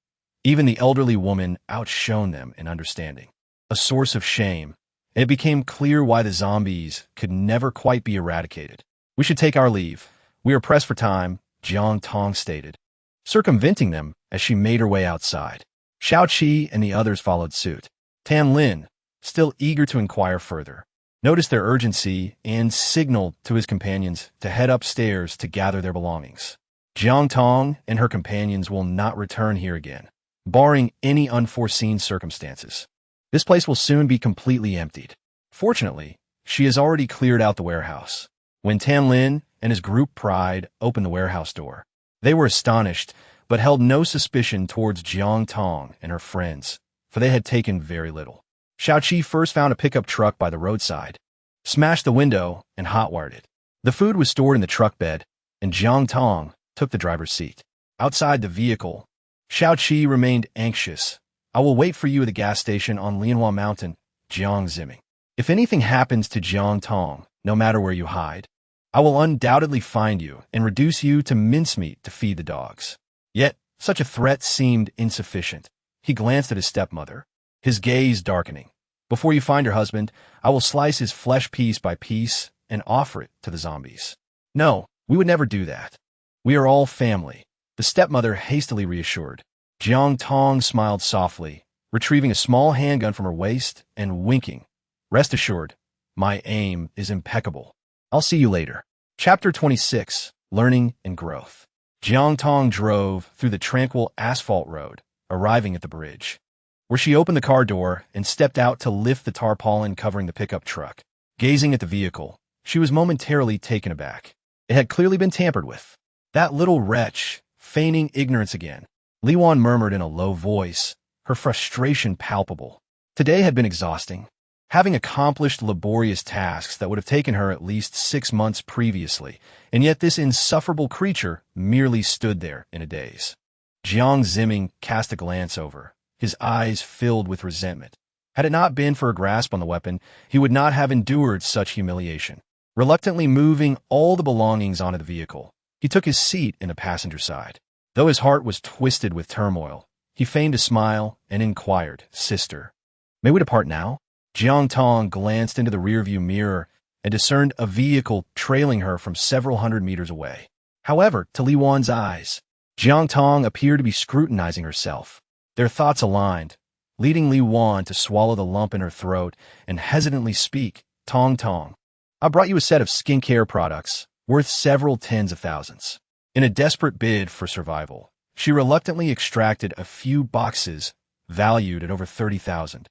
Even the elderly woman outshone them in understanding. A source of shame, and it became clear why the zombies could never quite be eradicated. "We should take our leave. We are pressed for time," Jiang Tong stated, circumventing them as she made her way outside. Xiaoqi and the others followed suit. Tan Lin, still eager to inquire further, noticed their urgency and signaled to his companions to head upstairs to gather their belongings. Jiang Tong and her companions will not return here again, barring any unforeseen circumstances. This place will soon be completely emptied. Fortunately, she has already cleared out the warehouse. When Tan Lin and his group pride opened the warehouse door, they were astonished, but held no suspicion towards Jiang Tong and her friends, for they had taken very little. Xiaoqi first found a pickup truck by the roadside, smashed the window, and hotwired it. The food was stored in the truck bed, and Jiang Tong took the driver's seat. Outside the vehicle, Xiaoqi remained anxious. "I will wait for you at the gas station on Lianhua Mountain," Jiang Tong. "If anything happens to Jiang Tong, no matter where you hide, I will undoubtedly find you and reduce you to mincemeat to feed the dogs." Yet, such a threat seemed insufficient. He glanced at his stepmother, his gaze darkening. "Before you find your husband, I will slice his flesh piece by piece and offer it to the zombies." "No, we would never do that. We are all family," the stepmother hastily reassured. Jiang Tong smiled softly, retrieving a small handgun from her waist and winking. "Rest assured, my aim is impeccable. I'll see you later." Chapter 26, Learning and Growth. Jiang Tong drove through the tranquil asphalt road, arriving at the bridge, where she opened the car door and stepped out to lift the tarpaulin covering the pickup truck. Gazing at the vehicle, she was momentarily taken aback. It had clearly been tampered with. "That little wretch, feigning ignorance again," Li Wan murmured in a low voice, her frustration palpable. Today had been exhausting. Having accomplished laborious tasks that would have taken her at least 6 months previously, and yet this insufferable creature merely stood there in a daze. Jiang Tong cast a glance over, his eyes filled with resentment. Had it not been for a grasp on the weapon, he would not have endured such humiliation. Reluctantly moving all the belongings onto the vehicle, he took his seat in the passenger side. Though his heart was twisted with turmoil, he feigned a smile and inquired, "Sister, may we depart now?" Jiang Tong glanced into the rearview mirror and discerned a vehicle trailing her from several hundred meters away. However, to Li Wan's eyes, Jiang Tong appeared to be scrutinizing herself. Their thoughts aligned, leading Li Wan to swallow the lump in her throat and hesitantly speak, "Tong Tong, I brought you a set of skincare products worth several tens of thousands. In a desperate bid for survival, She reluctantly extracted a few boxes valued at over 30,000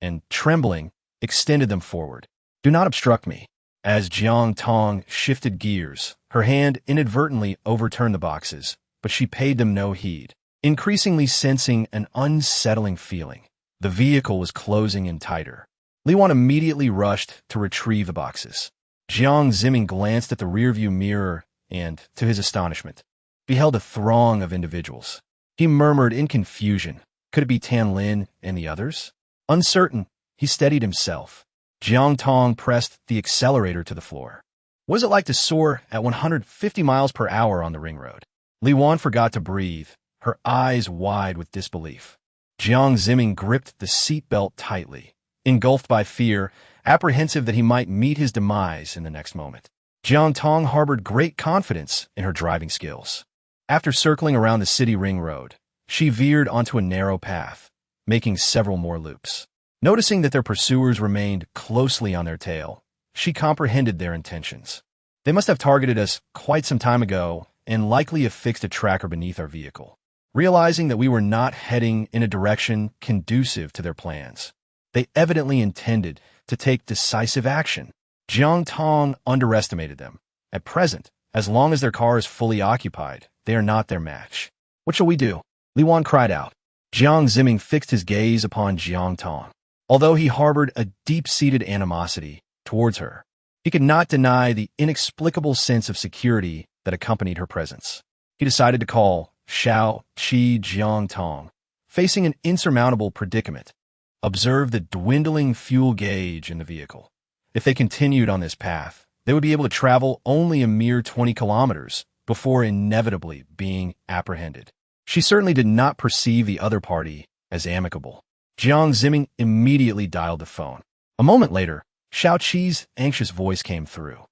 and, trembling, extended them forward. "Do not obstruct me." As Jiang Tong shifted gears, her hand inadvertently overturned the boxes, but she paid them no heed. Increasingly sensing an unsettling feeling, the vehicle was closing in tighter. Li Wan immediately rushed to retrieve the boxes. Jiang Zimming glanced at the rearview mirror and, to his astonishment, beheld a throng of individuals. He murmured in confusion, could it be Tan Lin and the others? Uncertain, he steadied himself. Jiang Tong pressed the accelerator to the floor. What is it like to soar at 150 miles per hour on the ring road? Li Wan forgot to breathe, her eyes wide with disbelief. Jiang Zimming gripped the seatbelt tightly, engulfed by fear, apprehensive that he might meet his demise in the next moment. Jiang Tong harbored great confidence in her driving skills. After circling around the city ring road, she veered onto a narrow path, making several more loops. Noticing that their pursuers remained closely on their tail, she comprehended their intentions. They must have targeted us quite some time ago and likely affixed a tracker beneath our vehicle. Realizing that we were not heading in a direction conducive to their plans, they evidently intended to take decisive action. Jiang Tong underestimated them. At present, as long as their car is fully occupied, they are not their match. "What shall we do?" Li Wan cried out. Jiang Zimming fixed his gaze upon Jiang Tong. Although he harbored a deep-seated animosity towards her, he could not deny the inexplicable sense of security that accompanied her presence. He decided to call Shao Qi Jiang Tong. Facing an insurmountable predicament, observe the dwindling fuel gauge in the vehicle. If they continued on this path, they would be able to travel only a mere 20 kilometers before inevitably being apprehended. She certainly did not perceive the other party as amicable. Jiang Zimming immediately dialed the phone. A moment later, Shao Qi's anxious voice came through.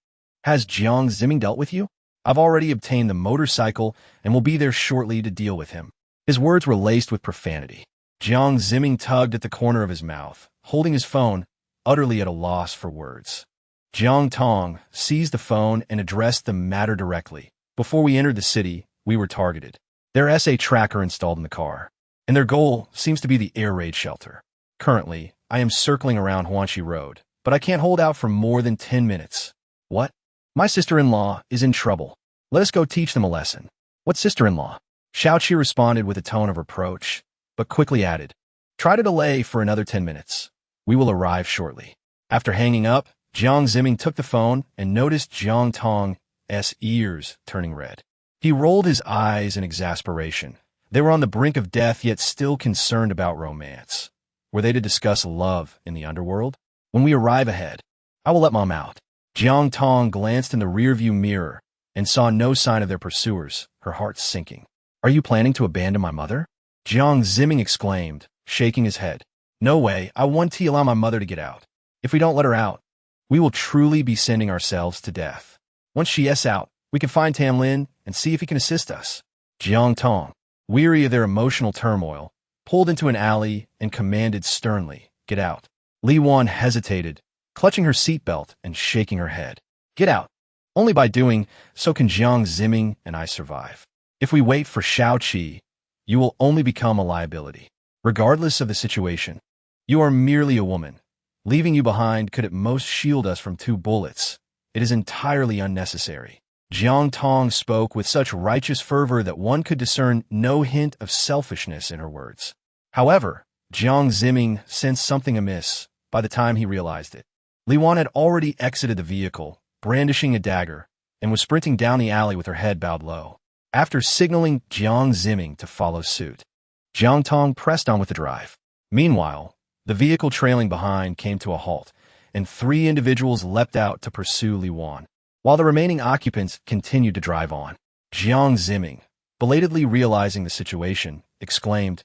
"Has Jiang Zimming dealt with you? I've already obtained the motorcycle and will be there shortly to deal with him." His words were laced with profanity. Jiang Zimming tugged at the corner of his mouth, holding his phone, utterly at a loss for words. Jiang Tong seized the phone and addressed the matter directly. "Before we entered the city, we were targeted. There is a tracker installed in the car, and their goal seems to be the air raid shelter. Currently, I am circling around Huanxi Road, but I can't hold out for more than 10 minutes. What? My sister-in-law is in trouble. Let us go teach them a lesson." "What sister-in-law?" Shao Qi responded with a tone of reproach, but quickly added, "Try to delay for another 10 minutes. We will arrive shortly." After hanging up, Jiang Zimming took the phone and noticed Jiang Tong's ears turning red. He rolled his eyes in exasperation. They were on the brink of death, yet still concerned about romance. Were they to discuss love in the underworld? "When we arrive ahead, I will let Mom out." Jiang Tong glanced in the rearview mirror and saw no sign of their pursuers, her heart sinking. "Are you planning to abandon my mother?" Jiang Zimming exclaimed, shaking his head. "No way. I want to allow my mother to get out. If we don't let her out, we will truly be sending ourselves to death. Once she is out, we can find Tan Lin and see if he can assist us." Jiang Tong, weary of their emotional turmoil, pulled into an alley and commanded sternly, "Get out." Li Wan hesitated, clutching her seatbelt and shaking her head. "Get out. Only by doing so can Jiang Zimming and I survive. If we wait for Shao Qi, you will only become a liability. Regardless of the situation, you are merely a woman. Leaving you behind could at most shield us from 2 bullets. It is entirely unnecessary." Jiang Tong spoke with such righteous fervor that one could discern no hint of selfishness in her words. However, Jiang Zimming sensed something amiss by the time he realized it. Li Wan had already exited the vehicle, brandishing a dagger, and was sprinting down the alley with her head bowed low. After signaling Jiang Zimming to follow suit, Jiang Tong pressed on with the drive. Meanwhile, the vehicle trailing behind came to a halt, and 3 individuals leapt out to pursue Li Wan, while the remaining occupants continued to drive on. Jiang Zimming, belatedly realizing the situation, exclaimed,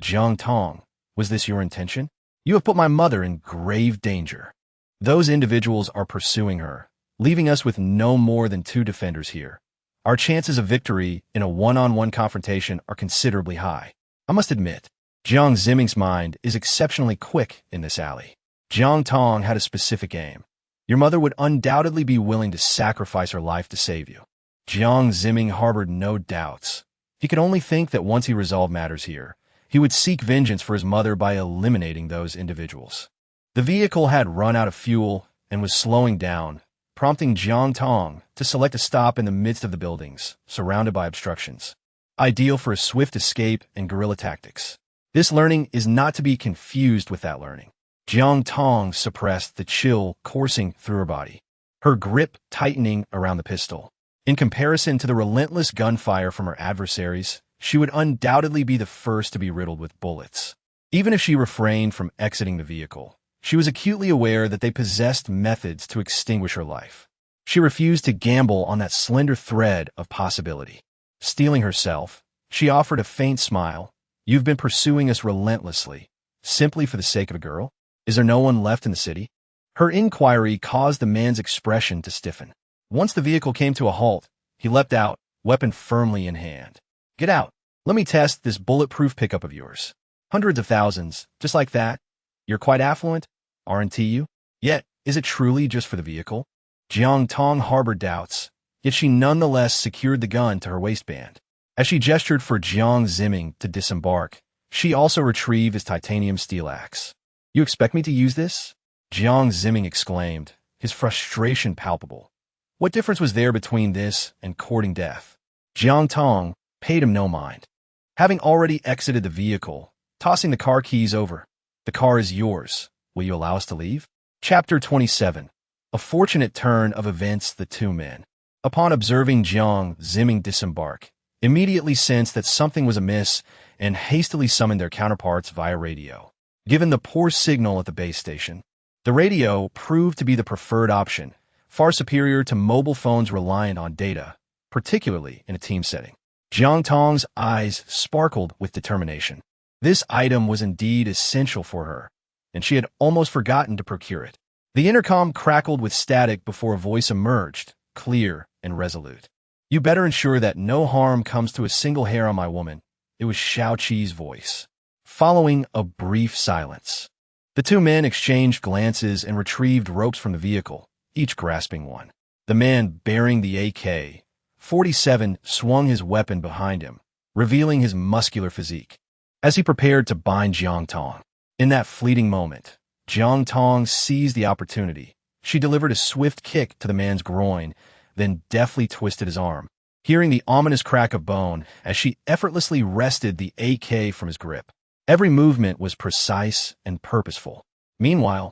"Jiang Tong, was this your intention? You have put my mother in grave danger. Those individuals are pursuing her, leaving us with no more than 2 defenders here. Our chances of victory in a one-on-one confrontation are considerably high. I must admit, Jiang Zimming's mind is exceptionally quick in this alley." Jiang Tong had a specific aim. "Your mother would undoubtedly be willing to sacrifice her life to save you." Jiang Zimming harbored no doubts. He could only think that once he resolved matters here, he would seek vengeance for his mother by eliminating those individuals. The vehicle had run out of fuel and was slowing down, prompting Jiang Tong to select a stop in the midst of the buildings, surrounded by obstructions. Ideal for a swift escape and guerrilla tactics. This learning is not to be confused with that learning. Jiang Tong suppressed the chill coursing through her body, her grip tightening around the pistol. In comparison to the relentless gunfire from her adversaries, she would undoubtedly be the first to be riddled with bullets. Even if she refrained from exiting the vehicle, she was acutely aware that they possessed methods to extinguish her life. She refused to gamble on that slender thread of possibility. Steeling herself, she offered a faint smile. "You've been pursuing us relentlessly, simply for the sake of a girl? Is there no one left in the city?" Her inquiry caused the man's expression to stiffen. Once the vehicle came to a halt, he leapt out, weapon firmly in hand. "Get out. Let me test this bulletproof pickup of yours. Hundreds of thousands, just like that. You're quite affluent, aren't you? Yet, is it truly just for the vehicle?" Jiang Tong harbored doubts, yet she nonetheless secured the gun to her waistband. As she gestured for Jiang Zimming to disembark, she also retrieved his titanium steel axe. "You expect me to use this?" Jiang Zimming exclaimed, his frustration palpable. What difference was there between this and courting death? Jiang Tong paid him no mind. Having already exited the vehicle, tossing the car keys over, "The car is yours. Will you allow us to leave?" Chapter 27. A fortunate turn of events. The two men, upon observing Jiang Zimming disembark, immediately sensed that something was amiss and hastily summoned their counterparts via radio. Given the poor signal at the base station, the radio proved to be the preferred option, far superior to mobile phones reliant on data, particularly in a team setting. Jiang Tong's eyes sparkled with determination. This item was indeed essential for her, and she had almost forgotten to procure it. The intercom crackled with static before a voice emerged, clear and resolute. "You better ensure that no harm comes to a single hair on my woman." It was Shao Qi's voice. Following a brief silence, the two men exchanged glances and retrieved ropes from the vehicle, each grasping one. The man bearing the AK-47 swung his weapon behind him, revealing his muscular physique, as he prepared to bind Jiang Tong. In that fleeting moment, Jiang Tong seized the opportunity. She delivered a swift kick to the man's groin, then deftly twisted his arm, hearing the ominous crack of bone as she effortlessly wrested the AK from his grip. Every movement was precise and purposeful. Meanwhile,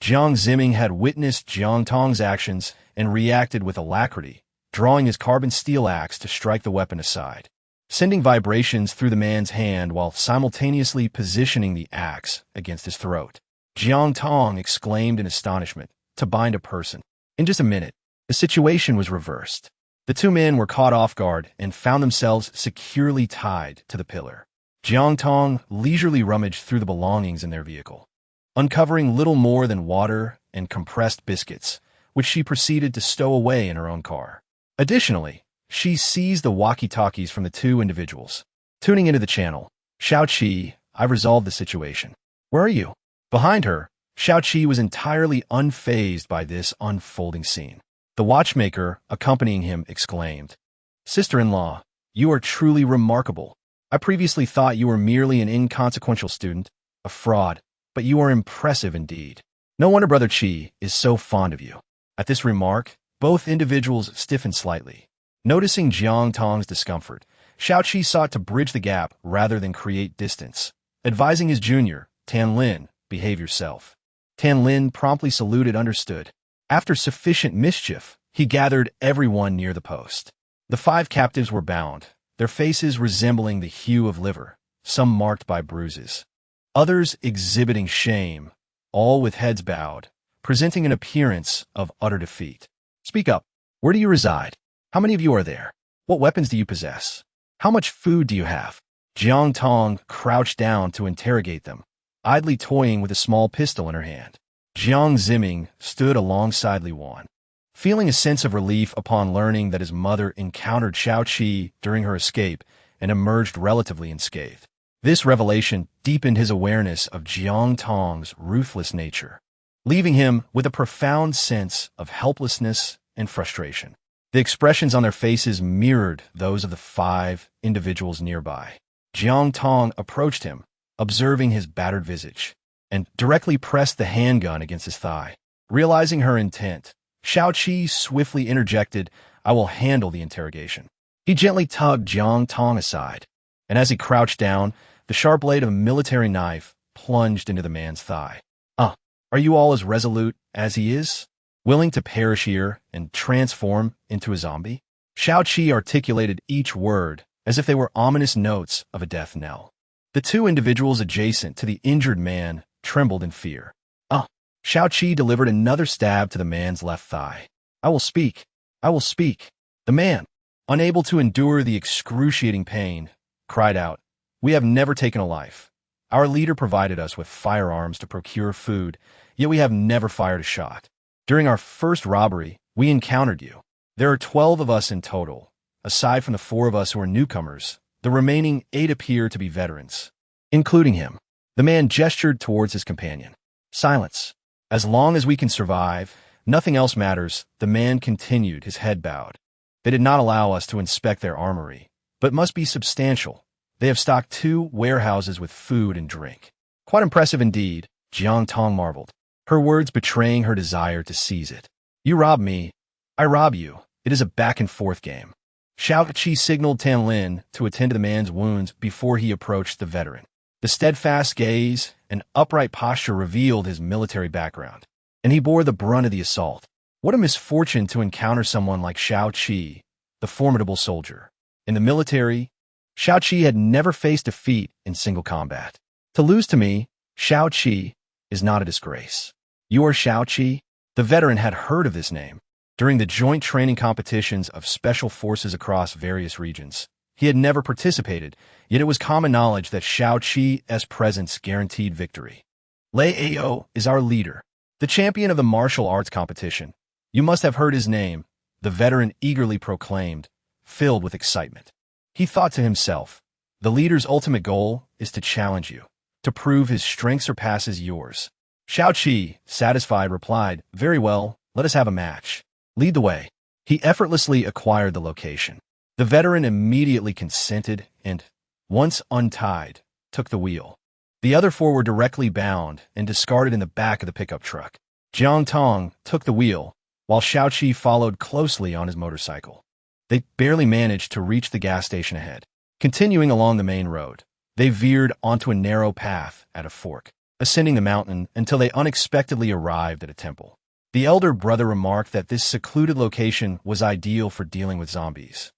Jiang Zimming had witnessed Jiang Tong's actions and reacted with alacrity, drawing his carbon steel axe to strike the weapon aside, sending vibrations through the man's hand while simultaneously positioning the axe against his throat. Jiang Tong exclaimed in astonishment, "To bind a person." In just a minute, the situation was reversed. The two men were caught off guard and found themselves securely tied to the pillar. Jiang Tong leisurely rummaged through the belongings in their vehicle, uncovering little more than water and compressed biscuits, which she proceeded to stow away in her own car. Additionally, she seized the walkie-talkies from the two individuals. Tuning into the channel, "Shao Qi, I've resolved the situation. Where are you?" Behind her, Shao Qi was entirely unfazed by this unfolding scene. The watchmaker, accompanying him, exclaimed, "Sister-in-law, you are truly remarkable. I previously thought you were merely an inconsequential student, a fraud, but you are impressive indeed. No wonder Brother Qi is so fond of you." At this remark, both individuals stiffened slightly. Noticing Jiang Tong's discomfort, Shao Qi sought to bridge the gap rather than create distance, advising his junior, Tan Lin, "Behave yourself." Tan Lin promptly saluted, understood. After sufficient mischief, he gathered everyone near the post. The 5 captives were bound, their faces resembling the hue of liver, some marked by bruises, others exhibiting shame, all with heads bowed, presenting an appearance of utter defeat. "Speak up. Where do you reside? How many of you are there? What weapons do you possess? How much food do you have?" Jiang Tong crouched down to interrogate them, idly toying with a small pistol in her hand. Jiang Zimming stood alongside Li Wan, feeling a sense of relief upon learning that his mother encountered Shao Qi during her escape and emerged relatively unscathed. This revelation deepened his awareness of Jiang Tong's ruthless nature, leaving him with a profound sense of helplessness and frustration. The expressions on their faces mirrored those of the 5 individuals nearby. Jiang Tong approached him, observing his battered visage, and directly pressed the handgun against his thigh. Realizing her intent, Xiaoqi swiftly interjected, "I will handle the interrogation." He gently tugged Jiang Tong aside, and as he crouched down, the sharp blade of a military knife plunged into the man's thigh. Are you all as resolute as he is? Willing to perish here and transform into a zombie?" Xiaoqi articulated each word as if they were ominous notes of a death knell. The 2 individuals adjacent to the injured man trembled in fear. Xiaoqi delivered another stab to the man's left thigh. I will speak. I will speak." The man, unable to endure the excruciating pain, cried out, "We have never taken a life. Our leader provided us with firearms to procure food, yet we have never fired a shot. During our first robbery, we encountered you. There are 12 of us in total. Aside from the 4 of us who are newcomers, the remaining 8 appear to be veterans, including him." The man gestured towards his companion. "Silence. As long as we can survive, nothing else matters," the man continued, his head bowed. "They did not allow us to inspect their armory, but must be substantial. They have stocked 2 warehouses with food and drink." "Quite impressive indeed," Jiang Tong marveled, her words betraying her desire to seize it. "You rob me, I rob you. It is a back-and-forth game." Xiaoqi signaled Tan Lin to attend to the man's wounds before he approached the veteran. The steadfast gaze and upright posture revealed his military background, and he bore the brunt of the assault. What a misfortune to encounter someone like Xiaoqi, the formidable soldier. In the military, Xiaoqi had never faced defeat in single combat. "To lose to me, Xiaoqi, is not a disgrace." "You are Xiaoqi?" The veteran had heard of this name. During the joint training competitions of special forces across various regions, he had never participated, yet it was common knowledge that Xiaoqi's presence guaranteed victory. "Lei Ao is our leader, the champion of the martial arts competition. You must have heard his name," the veteran eagerly proclaimed, filled with excitement. He thought to himself, "The leader's ultimate goal is to challenge you, to prove his strength surpasses yours." Xiaoqi, satisfied, replied, "Very well, let us have a match. Lead the way." He effortlessly acquired the location. The veteran immediately consented and, once untied, took the wheel. The other 4 were directly bound and discarded in the back of the pickup truck. Jiang Tong took the wheel, while Xiaoqi followed closely on his motorcycle. They barely managed to reach the gas station ahead. Continuing along the main road, they veered onto a narrow path at a fork, ascending the mountain until they unexpectedly arrived at a temple. The elder brother remarked that this secluded location was ideal for dealing with zombies,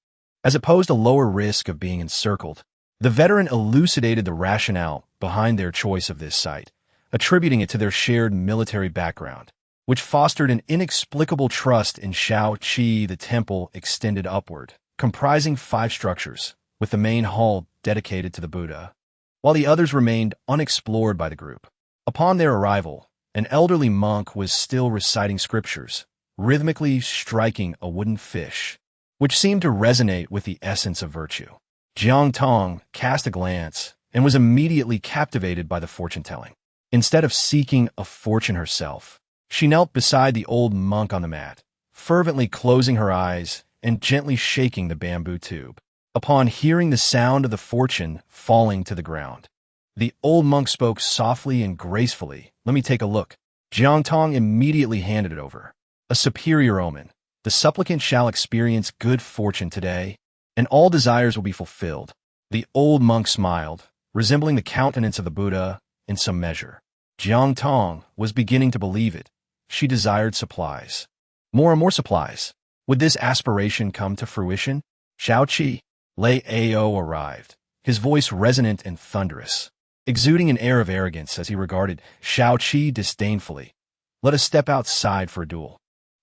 as it posed a lower risk of being encircled. The veteran elucidated the rationale behind their choice of this site, attributing it to their shared military background, which fostered an inexplicable trust in Xiaoqi. The temple extended upward, comprising 5 structures, with the main hall dedicated to the Buddha, while the others remained unexplored by the group. Upon their arrival, an elderly monk was still reciting scriptures, rhythmically striking a wooden fish, which seemed to resonate with the essence of virtue. Jiang Tong cast a glance and was immediately captivated by the fortune-telling. Instead of seeking a fortune herself, she knelt beside the old monk on the mat, fervently closing her eyes and gently shaking the bamboo tube. Upon hearing the sound of the fortune falling to the ground, the old monk spoke softly and gracefully. "Let me take a look." Jiang Tong immediately handed it over. "A superior omen. The supplicant shall experience good fortune today, and all desires will be fulfilled." The old monk smiled, resembling the countenance of the Buddha in some measure. Jiang Tong was beginning to believe it. She desired supplies. More and more supplies. Would this aspiration come to fruition? Xiaoqi, Lei Ao arrived, his voice resonant and thunderous, exuding an air of arrogance as he regarded Xiaoqi disdainfully. "Let us step outside for a duel.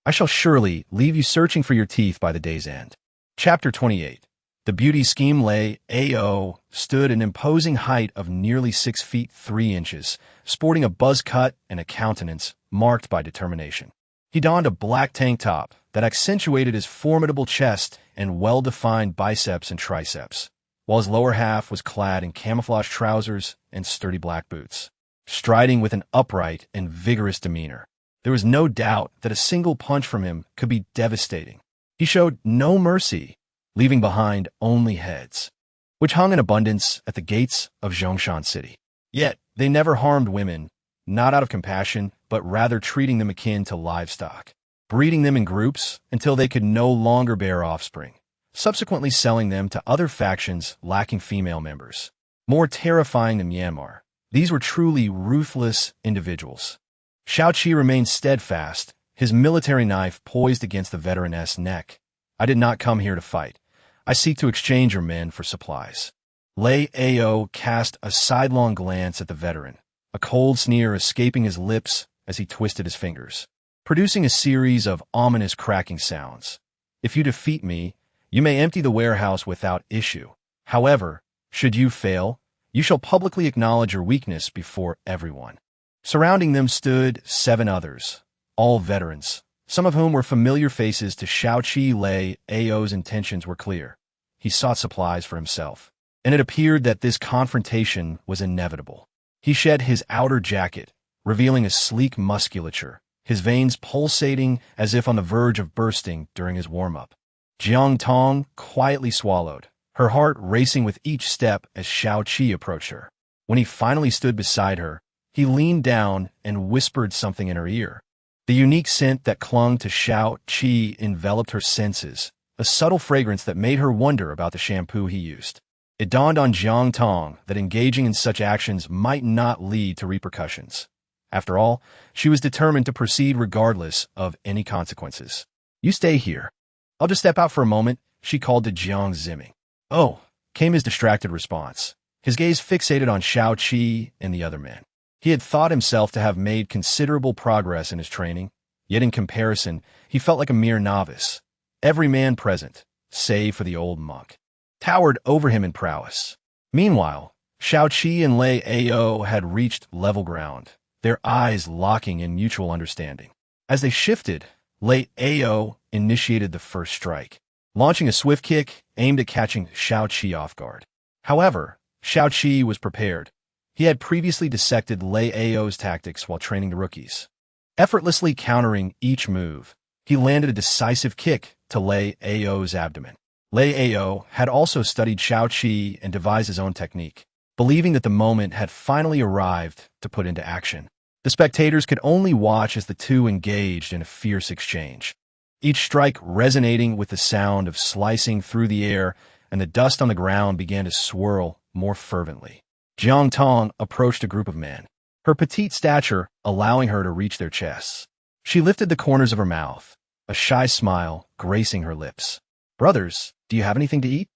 I shall surely leave you searching for your teeth by the day's end." Chapter 28. The beauty scheme. Lei Ao stood an imposing height of nearly 6 feet 3 inches, sporting a buzz cut and a countenance marked by determination. He donned a black tank top that accentuated his formidable chest and well-defined biceps and triceps, while his lower half was clad in camouflage trousers and sturdy black boots. Striding with an upright and vigorous demeanor, there was no doubt that a single punch from him could be devastating. He showed no mercy, leaving behind only heads, which hung in abundance at the gates of Zhongshan City. Yet, they never harmed women, not out of compassion, but rather treating them akin to livestock, breeding them in groups until they could no longer bear offspring, subsequently selling them to other factions lacking female members. More terrifying than Myanmar, these were truly ruthless individuals. Shaoqi remained steadfast, his military knife poised against the veteran's neck. I did not come here to fight. I seek to exchange your men for supplies. Lei Ao cast a sidelong glance at the veteran, a cold sneer escaping his lips as he twisted his fingers, producing a series of ominous cracking sounds. If you defeat me, you may empty the warehouse without issue. However, should you fail, you shall publicly acknowledge your weakness before everyone. Surrounding them stood 7 others, all veterans, some of whom were familiar faces to Shaoqi. Lei Ao's intentions were clear. He sought supplies for himself, and it appeared that this confrontation was inevitable. He shed his outer jacket, revealing a sleek musculature, his veins pulsating as if on the verge of bursting during his warm-up. Jiang Tong quietly swallowed, her heart racing with each step as Shaoqi approached her. When he finally stood beside her, he leaned down and whispered something in her ear. The unique scent that clung to Shaoqi enveloped her senses, a subtle fragrance that made her wonder about the shampoo he used. It dawned on Jiang Tong that engaging in such actions might not lead to repercussions. After all, she was determined to proceed regardless of any consequences. You stay here. I'll just step out for a moment, she called to Jiang Ziming. Oh, came his distracted response, his gaze fixated on Shaoqi and the other men. He had thought himself to have made considerable progress in his training, yet in comparison, he felt like a mere novice. Every man present, save for the old monk, towered over him in prowess. Meanwhile, Shaoqi and Lei Ao had reached level ground, their eyes locking in mutual understanding. As they shifted, Lei Ao initiated the first strike, launching a swift kick aimed at catching Shaoqi off guard. However, Shaoqi was prepared. He had previously dissected Lei Ao's tactics while training the rookies. Effortlessly countering each move, he landed a decisive kick to Lei Ao's abdomen. Lei Ao had also studied Shaoqi and devised his own technique, believing that the moment had finally arrived to put into action. The spectators could only watch as the two engaged in a fierce exchange, each strike resonating with the sound of slicing through the air, and the dust on the ground began to swirl more fervently. Jiang Tong approached a group of men, her petite stature allowing her to reach their chests. She lifted the corners of her mouth, a shy smile gracing her lips. Brothers, do you have anything to eat?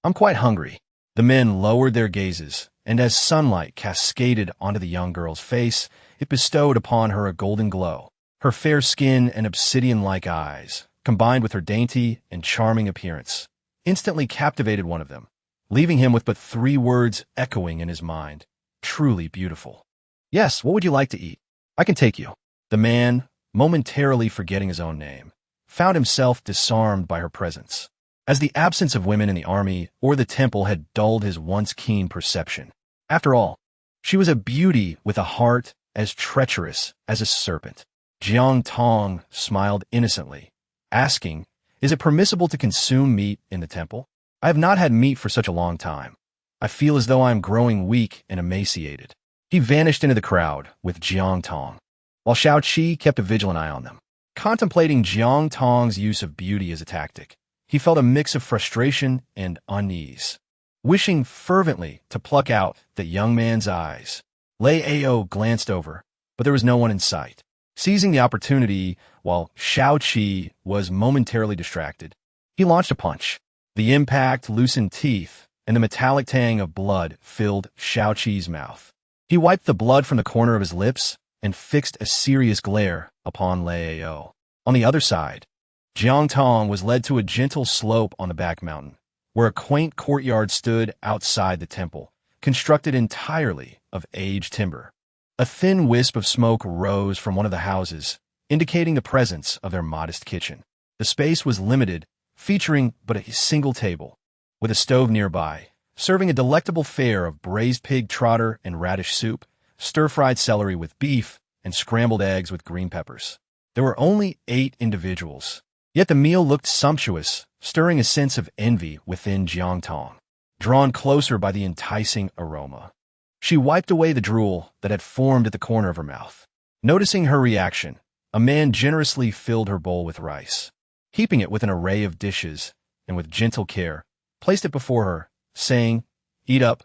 I'm quite hungry. The men lowered their gazes, and as sunlight cascaded onto the young girl's face, it bestowed upon her a golden glow. Her fair skin and obsidian-like eyes, combined with her dainty and charming appearance, instantly captivated one of them, leaving him with but 3 words echoing in his mind. Truly beautiful. Yes, what would you like to eat? I can take you. The man, momentarily forgetting his own name, found himself disarmed by her presence, as the absence of women in the army or the temple had dulled his once keen perception. After all, she was a beauty with a heart as treacherous as a serpent. Jiang Tong smiled innocently, asking, "Is it permissible to consume meat in the temple? I have not had meat for such a long time. I feel as though I am growing weak and emaciated." He vanished into the crowd with Jiang Tong, while Shaoqi kept a vigilant eye on them. Contemplating Jiang Tong's use of beauty as a tactic, he felt a mix of frustration and unease, wishing fervently to pluck out the young man's eyes. Lei Ao glanced over, but there was no one in sight. Seizing the opportunity while Shaoqi was momentarily distracted, he launched a punch. The impact loosened teeth, and the metallic tang of blood filled Shaoqi's mouth. He wiped the blood from the corner of his lips and fixed a serious glare upon Lei Ao. On the other side, Jiang Tong was led to a gentle slope on the back mountain, where a quaint courtyard stood outside the temple, constructed entirely of aged timber. A thin wisp of smoke rose from one of the houses, indicating the presence of their modest kitchen. The space was limited, featuring but a single table, with a stove nearby, serving a delectable fare of braised pig trotter and radish soup, stir-fried celery with beef, and scrambled eggs with green peppers. There were only 8 individuals, Yet the meal looked sumptuous, stirring a sense of envy within Jiang Tong, drawn closer by the enticing aroma. She wiped away the drool that had formed at the corner of her mouth. Noticing her reaction, a man generously filled her bowl with rice, heaping it with an array of dishes, and with gentle care, placed it before her, saying, "Eat up,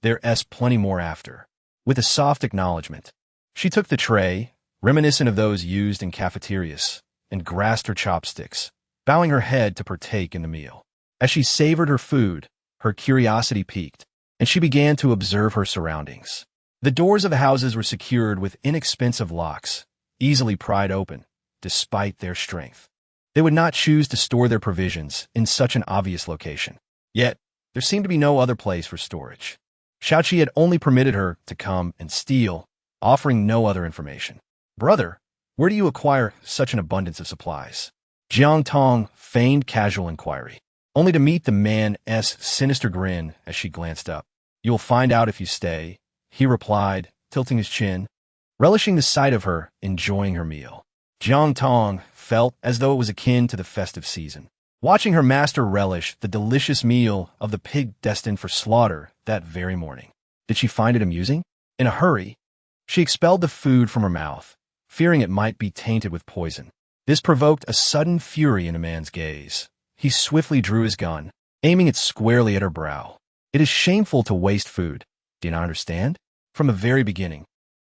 there's plenty more after." With a soft acknowledgement, she took the tray, reminiscent of those used in cafeterias, and grasped her chopsticks, bowing her head to partake in the meal. As she savored her food, her curiosity piqued, and she began to observe her surroundings. The doors of the houses were secured with inexpensive locks, easily pried open, despite their strength. They would not choose to store their provisions in such an obvious location. Yet, there seemed to be no other place for storage. Shaoqi had only permitted her to come and steal, offering no other information. "Brother, where do you acquire such an abundance of supplies?" Jiang Tong feigned casual inquiry, only to meet the man's sinister grin as she glanced up. "You'll find out if you stay," he replied, tilting his chin, relishing the sight of her enjoying her meal. Jiang Tong felt as though it was akin to the festive season, watching her master relish the delicious meal of the pig destined for slaughter that very morning. Did she find it amusing? In a hurry, she expelled the food from her mouth, fearing it might be tainted with poison. This provoked a sudden fury in the man's gaze. He swiftly drew his gun, aiming it squarely at her brow. "It is shameful to waste food. Do you not understand?" From the very beginning,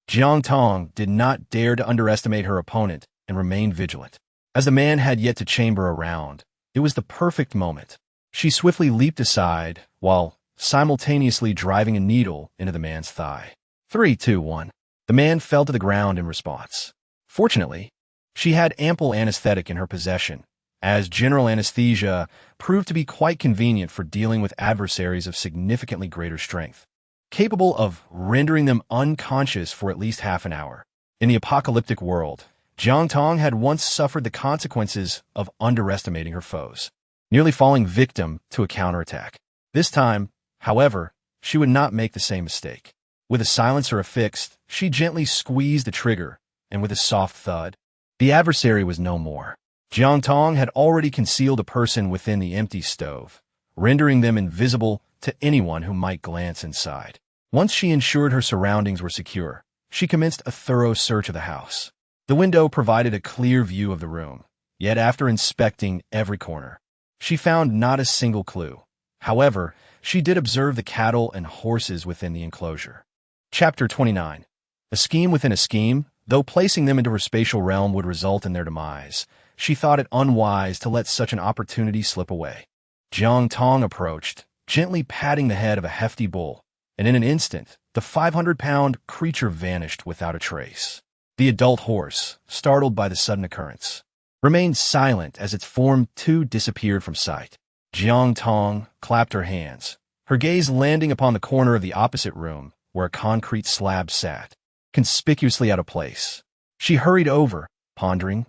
Jiang Tong did not dare to underestimate her opponent and remained vigilant. As the man had yet to chamber a round, it was the perfect moment. She swiftly leaped aside, while simultaneously driving a needle into the man's thigh. 3, 2, 1. The man fell to the ground in response. Fortunately, she had ample anesthetic in her possession, as general anesthesia proved to be quite convenient for dealing with adversaries of significantly greater strength, capable of rendering them unconscious for at least half an hour. In the apocalyptic world, Jiang Tong had once suffered the consequences of underestimating her foes, nearly falling victim to a counterattack. This time, however, she would not make the same mistake. With a silencer affixed, she gently squeezed the trigger, and with a soft thud, the adversary was no more. Jiang Tong had already concealed a person within the empty stove, rendering them invisible to anyone who might glance inside. Once she ensured her surroundings were secure, she commenced a thorough search of the house. The window provided a clear view of the room, yet after inspecting every corner, she found not a single clue. However, she did observe the cattle and horses within the enclosure. Chapter 29. A scheme within a scheme. Though placing them into her spatial realm would result in their demise, she thought it unwise to let such an opportunity slip away. Jiang Tong approached, gently patting the head of a hefty bull, and in an instant, the 500-pound creature vanished without a trace. The adult horse, startled by the sudden occurrence, remained silent as its form too disappeared from sight. Jiang Tong clapped her hands, her gaze landing upon the corner of the opposite room where a concrete slab sat, conspicuously out of place. She hurried over, pondering,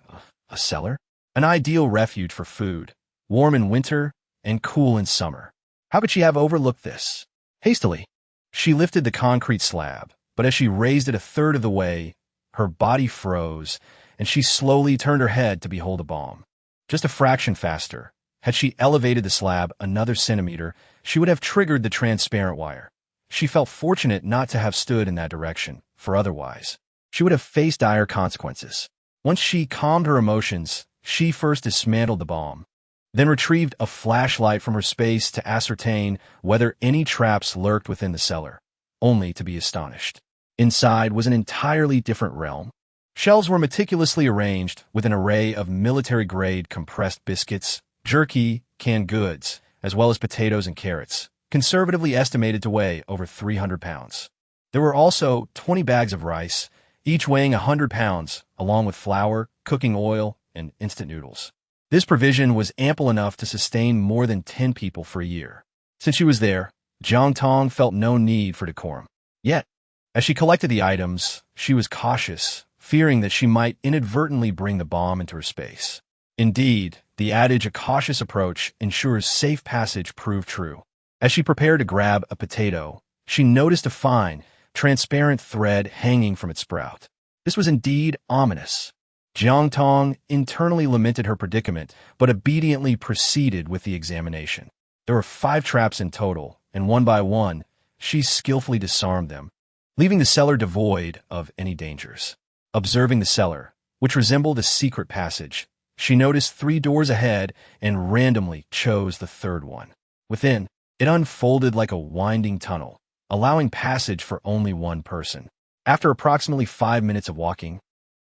a cellar? An ideal refuge for food, warm in winter and cool in summer. How could she have overlooked this? Hastily, she lifted the concrete slab, but as she raised it a third of the way, her body froze, and she slowly turned her head to behold a bomb. Just a fraction faster. Had she elevated the slab another centimeter, she would have triggered the transparent wire. She felt fortunate not to have stood in that direction, for otherwise, she would have faced dire consequences. Once she calmed her emotions, she first dismantled the bomb, then retrieved a flashlight from her space to ascertain whether any traps lurked within the cellar, only to be astonished. Inside was an entirely different realm. Shelves were meticulously arranged with an array of military-grade compressed biscuits, jerky, canned goods, as well as potatoes and carrots, conservatively estimated to weigh over 300 pounds. There were also 20 bags of rice, each weighing 100 pounds, along with flour, cooking oil, and instant noodles. This provision was ample enough to sustain more than 10 people for a year. Since she was there, Jiang Tong felt no need for decorum. Yet, as she collected the items, she was cautious, fearing that she might inadvertently bring the bomb into her space. Indeed, the adage, "a cautious approach ensures safe passage," proved true. As she prepared to grab a potato, she noticed a fine, transparent thread hanging from its sprout. This was indeed ominous. Jiang Tong internally lamented her predicament, but obediently proceeded with the examination. There were 5 traps in total, and one by one, she skillfully disarmed them, leaving the cellar devoid of any dangers. Observing the cellar, which resembled a secret passage, she noticed 3 doors ahead and randomly chose the 3rd one. Within, it unfolded like a winding tunnel, allowing passage for only one person. After approximately 5 minutes of walking,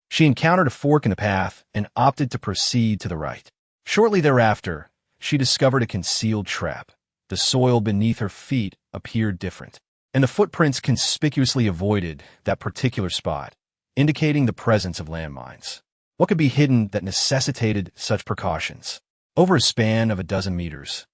she encountered a fork in the path and opted to proceed to the right. Shortly thereafter, she discovered a concealed trap. The soil beneath her feet appeared different, and the footprints conspicuously avoided that particular spot, indicating the presence of landmines. What could be hidden that necessitated such precautions? Over a span of a dozen meters,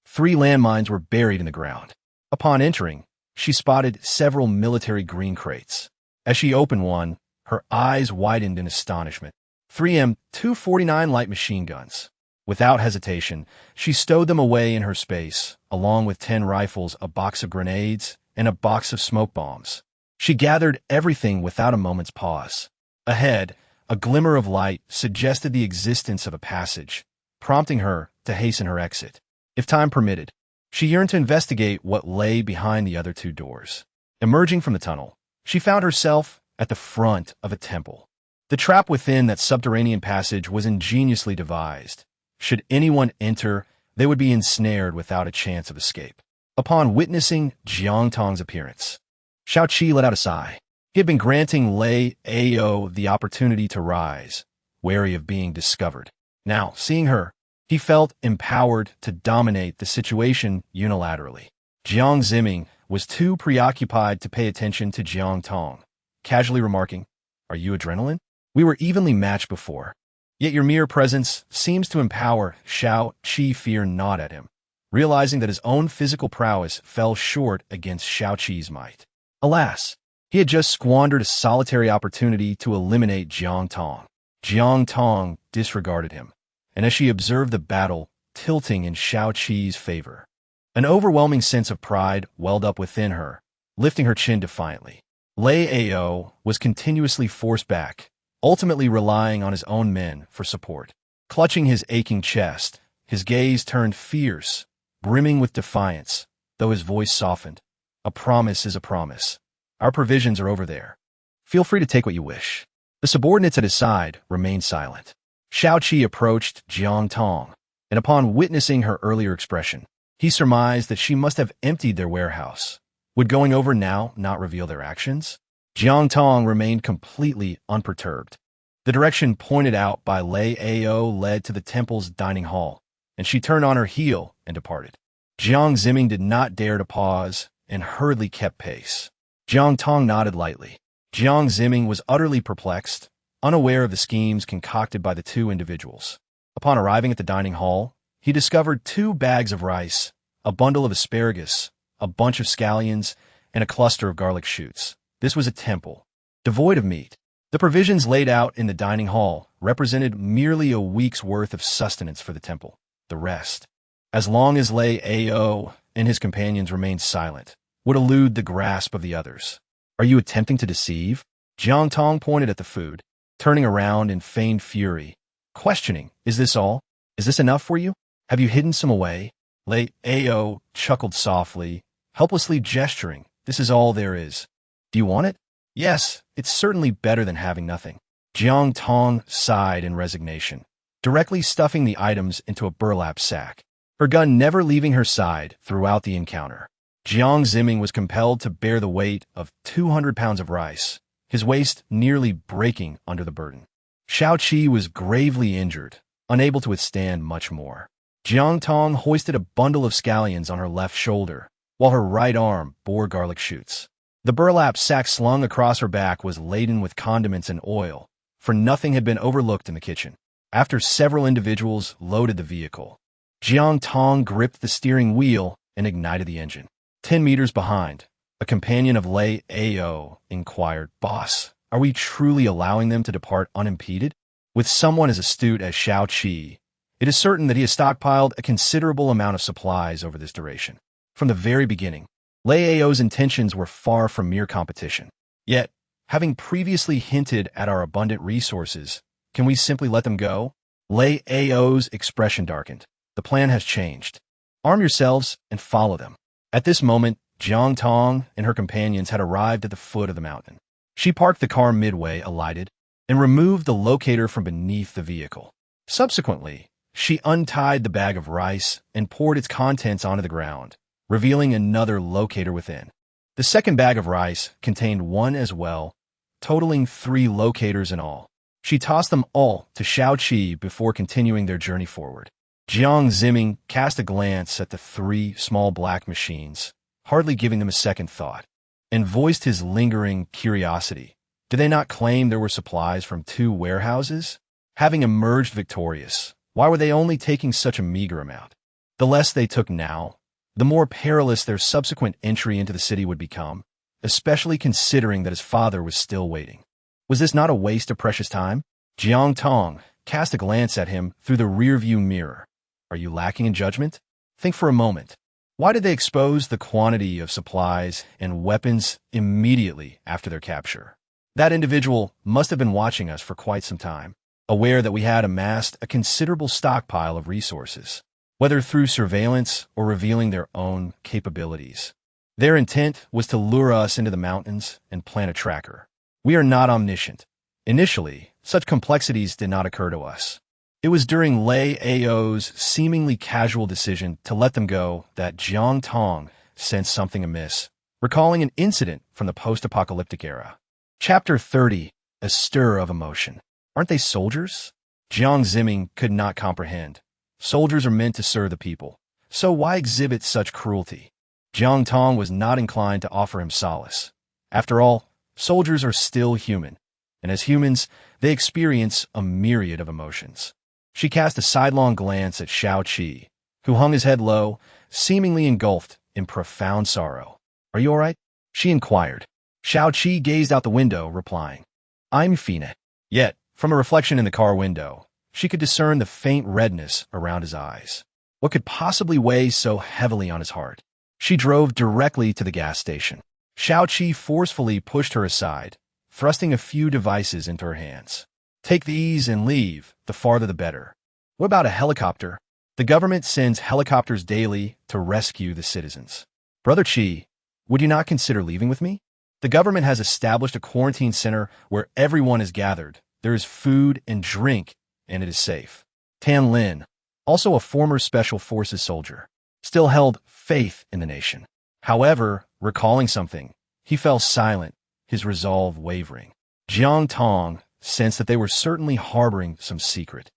3 landmines were buried in the ground. Upon entering, she spotted several military green crates. As she opened one, her eyes widened in astonishment. 3M249 light machine guns. Without hesitation, she stowed them away in her space, along with 10 rifles, a box of grenades, and a box of smoke bombs. She gathered everything without a moment's pause. Ahead, a glimmer of light suggested the existence of a passage, prompting her to hasten her exit. If time permitted, she yearned to investigate what lay behind the other 2 doors. Emerging from the tunnel, she found herself at the front of a temple. The trap within that subterranean passage was ingeniously devised. Should anyone enter, they would be ensnared without a chance of escape. Upon witnessing Jiang Tong's appearance, Xiao Qi let out a sigh. He had been granting Lei Ao the opportunity to rise, wary of being discovered. Now, seeing her, he felt empowered to dominate the situation unilaterally. Jiang Ziming was too preoccupied to pay attention to Jiang Tong, casually remarking, "Are you adrenaline? We were evenly matched before. Yet your mere presence seems to empower." Xiao Qi feared not at him, realizing that his own physical prowess fell short against Xiao Qi's might. Alas, he had just squandered a solitary opportunity to eliminate Jiang Tong. Jiang Tong disregarded him, and as she observed the battle tilting in Xiao Qi's favor, an overwhelming sense of pride welled up within her, lifting her chin defiantly. Lei Ao was continuously forced back, ultimately relying on his own men for support. Clutching his aching chest, his gaze turned fierce, brimming with defiance, though his voice softened. "A promise is a promise. Our provisions are over there. Feel free to take what you wish." The subordinates at his side remained silent. Xiao Qi approached Jiang Tong, and upon witnessing her earlier expression, he surmised that she must have emptied their warehouse. Would going over now not reveal their actions? Jiang Tong remained completely unperturbed. The direction pointed out by Lei Ao led to the temple's dining hall, and she turned on her heel and departed. Jiang Ziming did not dare to pause and hurriedly kept pace. Jiang Tong nodded lightly. Jiang Ziming was utterly perplexed, unaware of the schemes concocted by the 2 individuals. Upon arriving at the dining hall, he discovered 2 bags of rice, a bundle of asparagus, a bunch of scallions, and a cluster of garlic shoots. This was a temple, devoid of meat. The provisions laid out in the dining hall represented merely a week's worth of sustenance for the temple. The rest, as long as Lei Ao and his companions remained silent, would elude the grasp of the others. "Are you attempting to deceive?" Jiang Tong pointed at the food, turning around in feigned fury, questioning, "Is this all? Is this enough for you? Have you hidden some away?" Lei Ao chuckled softly, helplessly gesturing, "This is all there is. Do you want it?" "Yes, it's certainly better than having nothing." Jiang Tong sighed in resignation, directly stuffing the items into a burlap sack, her gun never leaving her side throughout the encounter. Jiang Ziming was compelled to bear the weight of 200 pounds of rice, his waist nearly breaking under the burden. Xiao Qi was gravely injured, unable to withstand much more. Jiang Tong hoisted a bundle of scallions on her left shoulder, while her right arm bore garlic shoots. The burlap sack slung across her back was laden with condiments and oil, for nothing had been overlooked in the kitchen. After several individuals loaded the vehicle, Jiang Tong gripped the steering wheel and ignited the engine. 10 meters behind, a companion of Lei Ao inquired, "Boss, are we truly allowing them to depart unimpeded?" With someone as astute as Xiao Qi, it is certain that he has stockpiled a considerable amount of supplies over this duration. From the very beginning, Lei Ao's intentions were far from mere competition. Yet, having previously hinted at our abundant resources, Can we simply let them go? Lei Ao's expression darkened. The plan has changed. Arm yourselves and follow them. At this moment, Jiang Tong and her companions had arrived at the foot of the mountain. She parked the car midway, alighted, and removed the locator from beneath the vehicle. Subsequently, she untied the bag of rice and poured its contents onto the ground, revealing another locator within. The second bag of rice contained one as well, totaling 3 locators in all. She tossed them all to Xiao Qi before continuing their journey forward. Jiang Ziming cast a glance at the 3 small black machines, hardly giving them a second thought, and voiced his lingering curiosity. Did they not claim there were supplies from 2 warehouses? Having emerged victorious, why were they only taking such a meager amount? The less they took now, the more perilous their subsequent entry into the city would become, especially considering that his father was still waiting. Was this not a waste of precious time? Jiang Tong cast a glance at him through the rearview mirror. Are you lacking in judgment? Think for a moment. Why did they expose the quantity of supplies and weapons immediately after their capture? That individual must have been watching us for quite some time, aware that we had amassed a considerable stockpile of resources, whether through surveillance or revealing their own capabilities. Their intent was to lure us into the mountains and plant a tracker. We are not omniscient. Initially, such complexities did not occur to us. It was during Lei Ao's seemingly casual decision to let them go that Jiang Tong sensed something amiss, recalling an incident from the post-apocalyptic era. Chapter 30, A Stir of Emotion. Aren't they soldiers? Jiang Ziming could not comprehend. Soldiers are meant to serve the people, so why exhibit such cruelty? Jiang Tong was not inclined to offer him solace. After all, soldiers are still human, and as humans, they experience a myriad of emotions. She cast a sidelong glance at Xiao Qi, who hung his head low, seemingly engulfed in profound sorrow. Are you all right? She inquired. Xiao Qi gazed out the window, replying, I'm fine. Yet, from a reflection in the car window, she could discern the faint redness around his eyes. What could possibly weigh so heavily on his heart? She drove directly to the gas station. Xiao Qi forcefully pushed her aside, thrusting a few devices into her hands. Take these and leave, the farther the better. What about a helicopter? The government sends helicopters daily to rescue the citizens. Brother Qi, would you not consider leaving with me? The government has established a quarantine center where everyone is gathered. There is food and drink, and it is safe. Tan Lin, also a former Special Forces soldier, still held faith in the nation. However, recalling something, he fell silent, his resolve wavering. Jiang Tong sensed that they were certainly harboring some secret.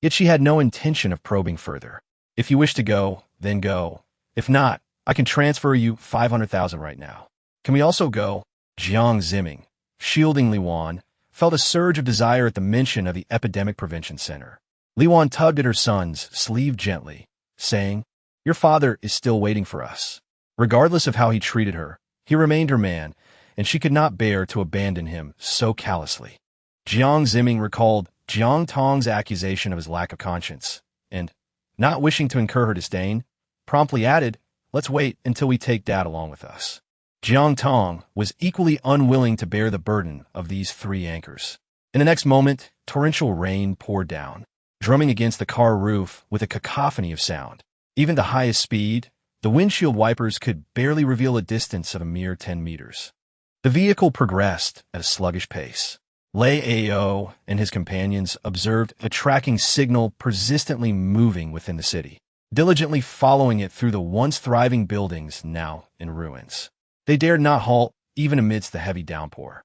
Yet she had no intention of probing further. If you wish to go, then go. If not, I can transfer you 500,000 right now. Can we also go? Jiang Ziming, shielding Li Wan, felt a surge of desire at the mention of the Epidemic Prevention Center. Li Wan tugged at her son's sleeve gently, saying, Your father is still waiting for us. Regardless of how he treated her, he remained her man, and she could not bear to abandon him so callously. Jiang Ziming recalled Jiang Tong's accusation of his lack of conscience, and, not wishing to incur her disdain, promptly added, Let's wait until we take Dad along with us. Jiang Tong was equally unwilling to bear the burden of these 3 anchors. In the next moment, torrential rain poured down, drumming against the car roof with a cacophony of sound. Even the highest speed, the windshield wipers could barely reveal a distance of a mere 10 meters. The vehicle progressed at a sluggish pace. Lei Ao and his companions observed a tracking signal persistently moving within the city, diligently following it through the once thriving buildings now in ruins. They dared not halt, even amidst the heavy downpour.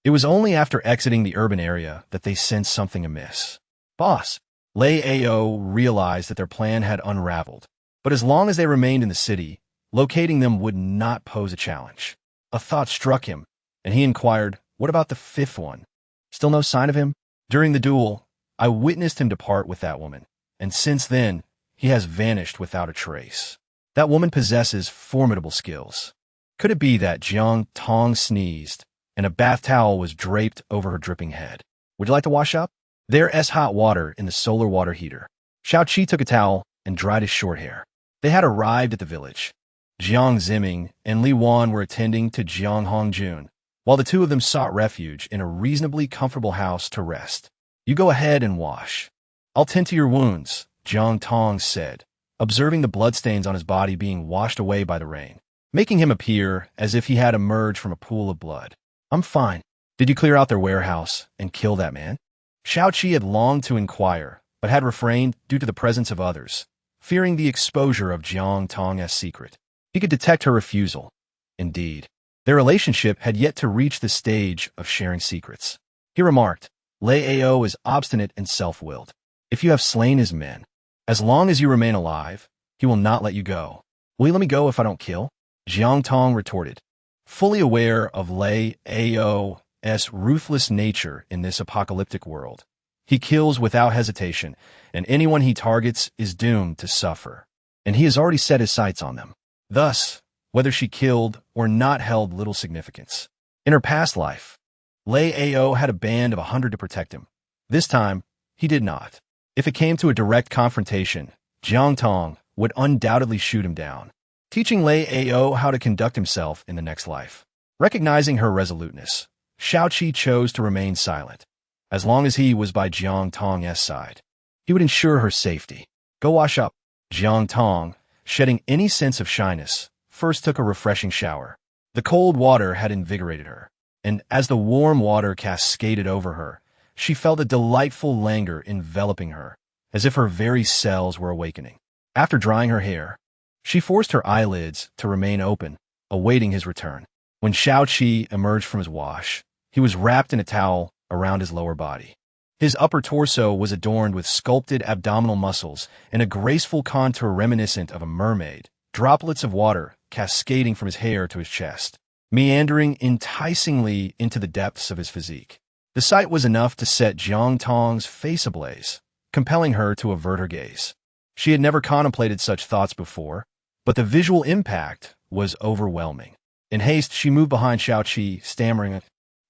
It was only after exiting the urban area that they sensed something amiss. Boss, Lei Ao realized that their plan had unraveled, but as long as they remained in the city, locating them would not pose a challenge. A thought struck him, and he inquired, What about the 5th one? Still no sign of him? During the duel, I witnessed him depart with that woman, and since then, he has vanished without a trace. That woman possesses formidable skills. Could it be that Jiang Tong sneezed, and a bath towel was draped over her dripping head? Would you like to wash up? There's hot water in the solar water heater. Xiao Qi took a towel and dried his short hair. They had arrived at the village. Jiang Ziming and Li Wan were attending to Jiang Hongjun, while the 2 of them sought refuge in a reasonably comfortable house to rest. You go ahead and wash. I'll tend to your wounds, Jiang Tong said, observing the bloodstains on his body being washed away by the rain, making him appear as if he had emerged from a pool of blood. I'm fine. Did you clear out their warehouse and kill that man? Xiaoqi had longed to inquire, but had refrained due to the presence of others, fearing the exposure of Jiang Tong's secret. He could detect her refusal. Indeed, their relationship had yet to reach the stage of sharing secrets. He remarked, Lei Ao is obstinate and self-willed. If you have slain his men, as long as you remain alive, he will not let you go. Will you let me go if I don't kill? Jiang Tong retorted, fully aware of Lei Ao's ruthless nature in this apocalyptic world. He kills without hesitation, and anyone he targets is doomed to suffer. And he has already set his sights on them. Thus, whether she killed or not held little significance. In her past life, Lei Ao had a band of 100 to protect him. This time, he did not. If it came to a direct confrontation, Jiang Tong would undoubtedly shoot him down, teaching Lei Ao how to conduct himself in the next life. Recognizing her resoluteness, Xiaoqi chose to remain silent. As long as he was by Jiang Tong's side, he would ensure her safety. Go wash up. Jiang Tong, shedding any sense of shyness, first took a refreshing shower. The cold water had invigorated her, and as the warm water cascaded over her, she felt a delightful languor enveloping her, as if her very cells were awakening. After drying her hair, she forced her eyelids to remain open, awaiting his return. When Xiaoqi emerged from his wash, he was wrapped in a towel around his lower body. His upper torso was adorned with sculpted abdominal muscles and a graceful contour reminiscent of a mermaid, droplets of water cascading from his hair to his chest, meandering enticingly into the depths of his physique. The sight was enough to set Jiang Tong's face ablaze, compelling her to avert her gaze. She had never contemplated such thoughts before, but the visual impact was overwhelming. In haste, she moved behind Xiaoqi, stammering,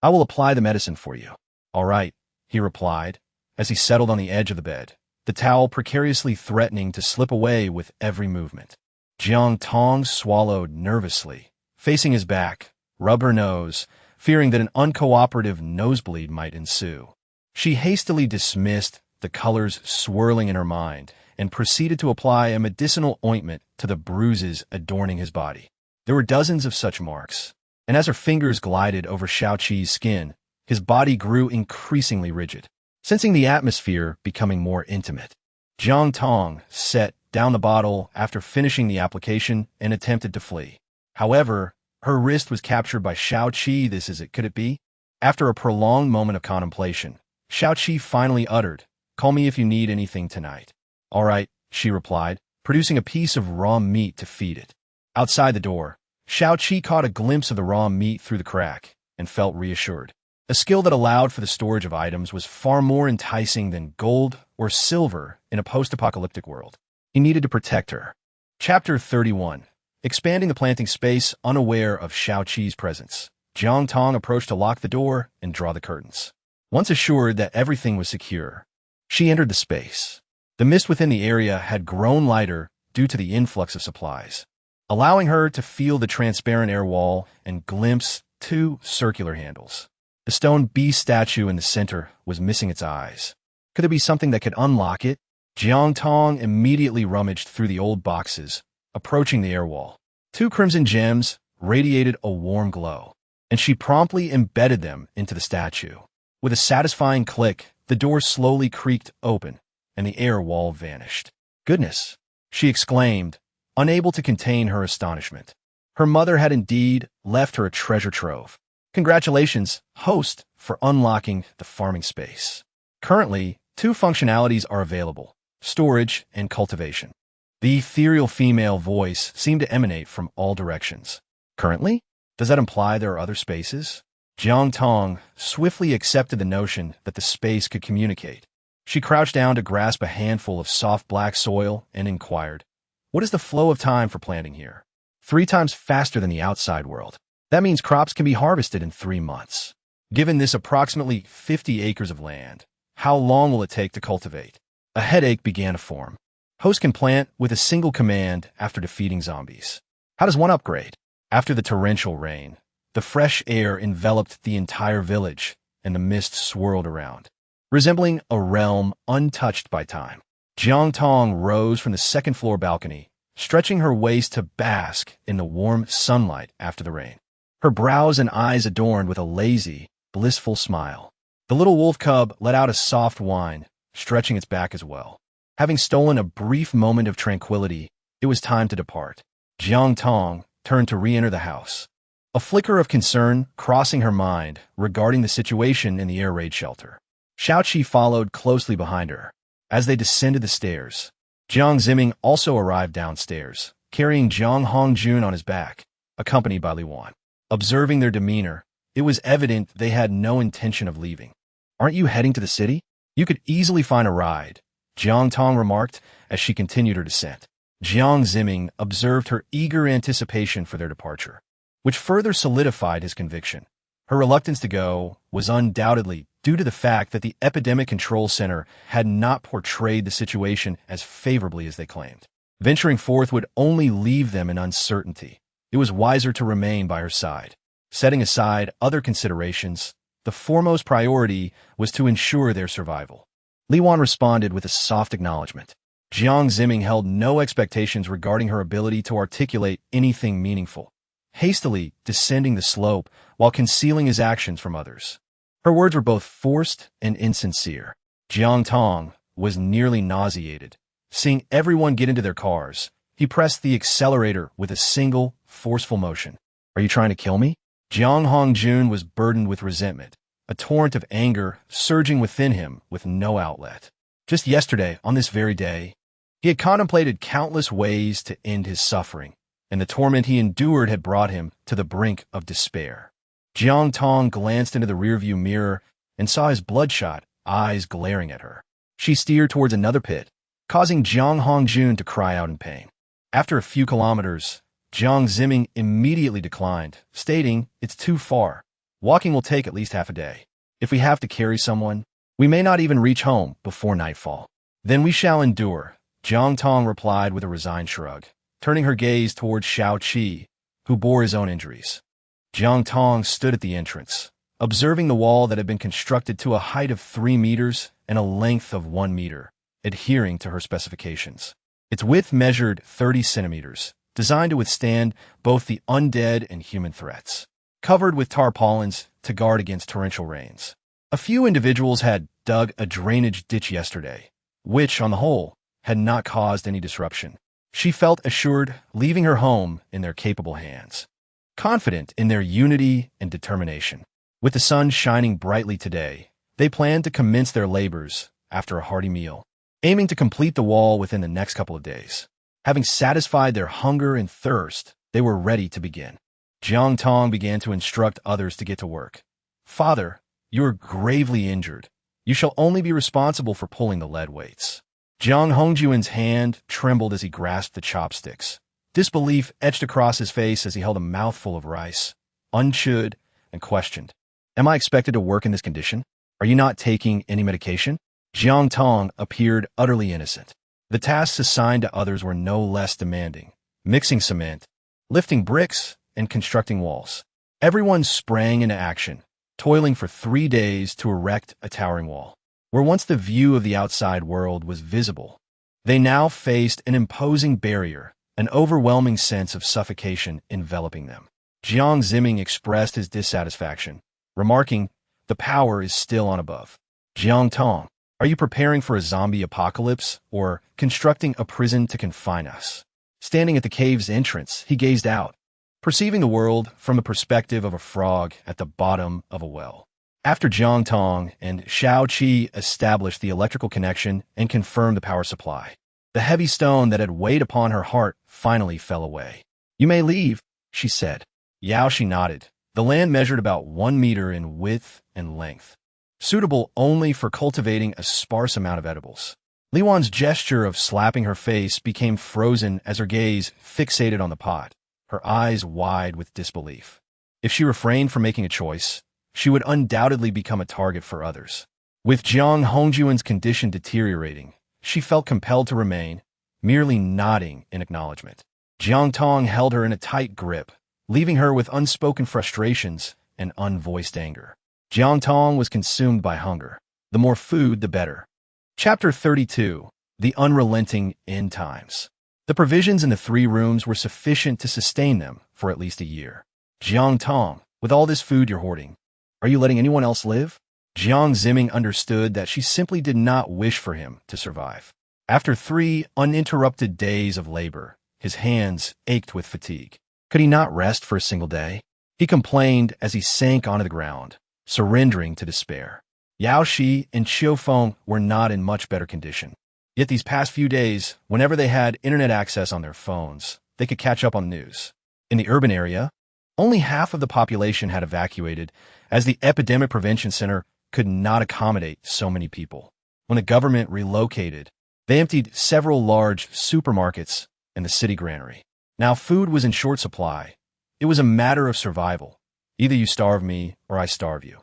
I will apply the medicine for you. All right, he replied, as he settled on the edge of the bed, the towel precariously threatening to slip away with every movement. Jiang Tong swallowed nervously, facing his back, rubbed her nose, fearing that an uncooperative nosebleed might ensue. She hastily dismissed the colors swirling in her mind and proceeded to apply a medicinal ointment to the bruises adorning his body. There were dozens of such marks, and as her fingers glided over Xiaoqi's skin, his body grew increasingly rigid. Sensing the atmosphere becoming more intimate, Jiang Tong set down the bottle after finishing the application and attempted to flee. However, her wrist was captured by Xiaoqi. This is it, could it be? After a prolonged moment of contemplation, Xiaoqi finally uttered, call me if you need anything tonight. All right, she replied, producing a piece of raw meat to feed it. Outside the door, Xiaoqi caught a glimpse of the raw meat through the crack and felt reassured. A skill that allowed for the storage of items was far more enticing than gold or silver in a post-apocalyptic world. He needed to protect her. Chapter 31. Expanding the planting space, unaware of Xiaoqi's presence, Jiang Tong approached to lock the door and draw the curtains. Once assured that everything was secure, she entered the space. The mist within the area had grown lighter due to the influx of supplies, allowing her to feel the transparent air wall and glimpse two circular handles. The stone beast statue in the center was missing its eyes. Could there be something that could unlock it? Jiang Tong immediately rummaged through the old boxes, approaching the air wall. Two crimson gems radiated a warm glow, and she promptly embedded them into the statue. With a satisfying click, the door slowly creaked open, and the air wall vanished. Goodness, she exclaimed, unable to contain her astonishment. Her mother had indeed left her a treasure trove. Congratulations, host, for unlocking the farming space. Currently, two functionalities are available: storage and cultivation. The ethereal female voice seemed to emanate from all directions. Currently? Does that imply there are other spaces? Jiang Tong swiftly accepted the notion that the space could communicate. She crouched down to grasp a handful of soft black soil and inquired, what is the flow of time for planting here? 3 times faster than the outside world. That means crops can be harvested in 3 months. Given this approximately 50 acres of land, how long will it take to cultivate? A headache began to form. Host can plant with a single command after defeating zombies. How does one upgrade? After the torrential rain, the fresh air enveloped the entire village, and the mist swirled around. resembling a realm untouched by time. Jiang Tong rose from the second-floor balcony, stretching her waist to bask in the warm sunlight after the rain. Her brows and eyes adorned with a lazy, blissful smile. The little wolf cub let out a soft whine, stretching its back as well. Having stolen a brief moment of tranquility, it was time to depart. Jiang Tong turned to re-enter the house, a flicker of concern crossing her mind regarding the situation in the air raid shelter. Xiaoqi followed closely behind her. As they descended the stairs, Jiang Ziming also arrived downstairs, carrying Jiang Hongjun on his back, accompanied by Li Wan. Observing their demeanor, it was evident they had no intention of leaving. "Aren't you heading to the city? You could easily find a ride," Jiang Tong remarked as she continued her descent. Jiang Ziming observed her eager anticipation for their departure, which further solidified his conviction. Her reluctance to go was undoubtedly due to the fact that the Epidemic Control Center had not portrayed the situation as favorably as they claimed. Venturing forth would only leave them in uncertainty. It was wiser to remain by her side. Setting aside other considerations, the foremost priority was to ensure their survival. Li Wan responded with a soft acknowledgement. Jiang Ziming held no expectations regarding her ability to articulate anything meaningful, hastily descending the slope while concealing his actions from others. Her words were both forced and insincere. Jiang Tong was nearly nauseated. Seeing everyone get into their cars, he pressed the accelerator with a single, forceful motion. "Are you trying to kill me?" Jiang Hongjun was burdened with resentment, a torrent of anger surging within him with no outlet. Just yesterday, on this very day, he had contemplated countless ways to end his suffering, and the torment he endured had brought him to the brink of despair. Jiang Tong glanced into the rearview mirror and saw his bloodshot eyes glaring at her. She steered towards another pit, causing Jiang Hongjun to cry out in pain. After a few kilometers, Jiang Ziming immediately declined, stating, "It's too far. Walking will take at least half a day. If we have to carry someone, we may not even reach home before nightfall." "Then we shall endure," Jiang Tong replied with a resigned shrug, turning her gaze towards Xiaoqi, who bore his own injuries. Jiang Tong stood at the entrance, observing the wall that had been constructed to a height of 3 meters and a length of 1 meter, adhering to her specifications. Its width measured 30 centimeters, designed to withstand both the undead and human threats, covered with tarpaulins to guard against torrential rains. A few individuals had dug a drainage ditch yesterday, which, on the whole, had not caused any disruption. She felt assured leaving her home in their capable hands, confident in their unity and determination. With the sun shining brightly today, they planned to commence their labors after a hearty meal, aiming to complete the wall within the next couple of days. Having satisfied their hunger and thirst, they were ready to begin. Jiang Tong began to instruct others to get to work. "Father, you are gravely injured. You shall only be responsible for pulling the lead weights." Jiang Hongjuan's hand trembled as he grasped the chopsticks. Disbelief etched across his face as he held a mouthful of rice, unchewed, and questioned. "Am I expected to work in this condition? Are you not taking any medication?" Jiang Tong appeared utterly innocent. The tasks assigned to others were no less demanding: mixing cement, lifting bricks, and constructing walls. Everyone sprang into action, toiling for 3 days to erect a towering wall. Where once the view of the outside world was visible, they now faced an imposing barrier, an overwhelming sense of suffocation enveloping them. Jiang Ziming expressed his dissatisfaction, remarking, "The power is still on above." "Jiang Tong, are you preparing for a zombie apocalypse or constructing a prison to confine us?" Standing at the cave's entrance, he gazed out, perceiving the world from the perspective of a frog at the bottom of a well. After Jiang Tong and Xiaoqi established the electrical connection and confirmed the power supply, the heavy stone that had weighed upon her heart finally fell away. "You may leave," she said. Yaoshi nodded. The land measured about 1 meter in width and length, suitable only for cultivating a sparse amount of edibles. Li Wan's gesture of slapping her face became frozen as her gaze fixated on the pot, her eyes wide with disbelief. If she refrained from making a choice, she would undoubtedly become a target for others. With Jiang Hongjuan's condition deteriorating, she felt compelled to remain, merely nodding in acknowledgement. Jiang Tong held her in a tight grip, leaving her with unspoken frustrations and unvoiced anger. Jiang Tong was consumed by hunger. The more food, the better. Chapter 32. The Unrelenting End Times. The provisions in the 3 rooms were sufficient to sustain them for at least a year. Jiang Tong, with all this food you're hoarding, are you letting anyone else live? Jiang Zimming understood that she simply did not wish for him to survive. After 3 uninterrupted days of labor, his hands ached with fatigue. Could he not rest for a single day? He complained as he sank onto the ground, surrendering to despair. Yao Shi and Qiu Feng were not in much better condition. Yet these past few days, whenever they had internet access on their phones, they could catch up on news. In the urban area, only half of the population had evacuated, as the Epidemic Prevention Center could not accommodate so many people. When the government relocated, they emptied several large supermarkets and the city granary. Now food was in short supply. It was a matter of survival. Either you starve me or I starve you.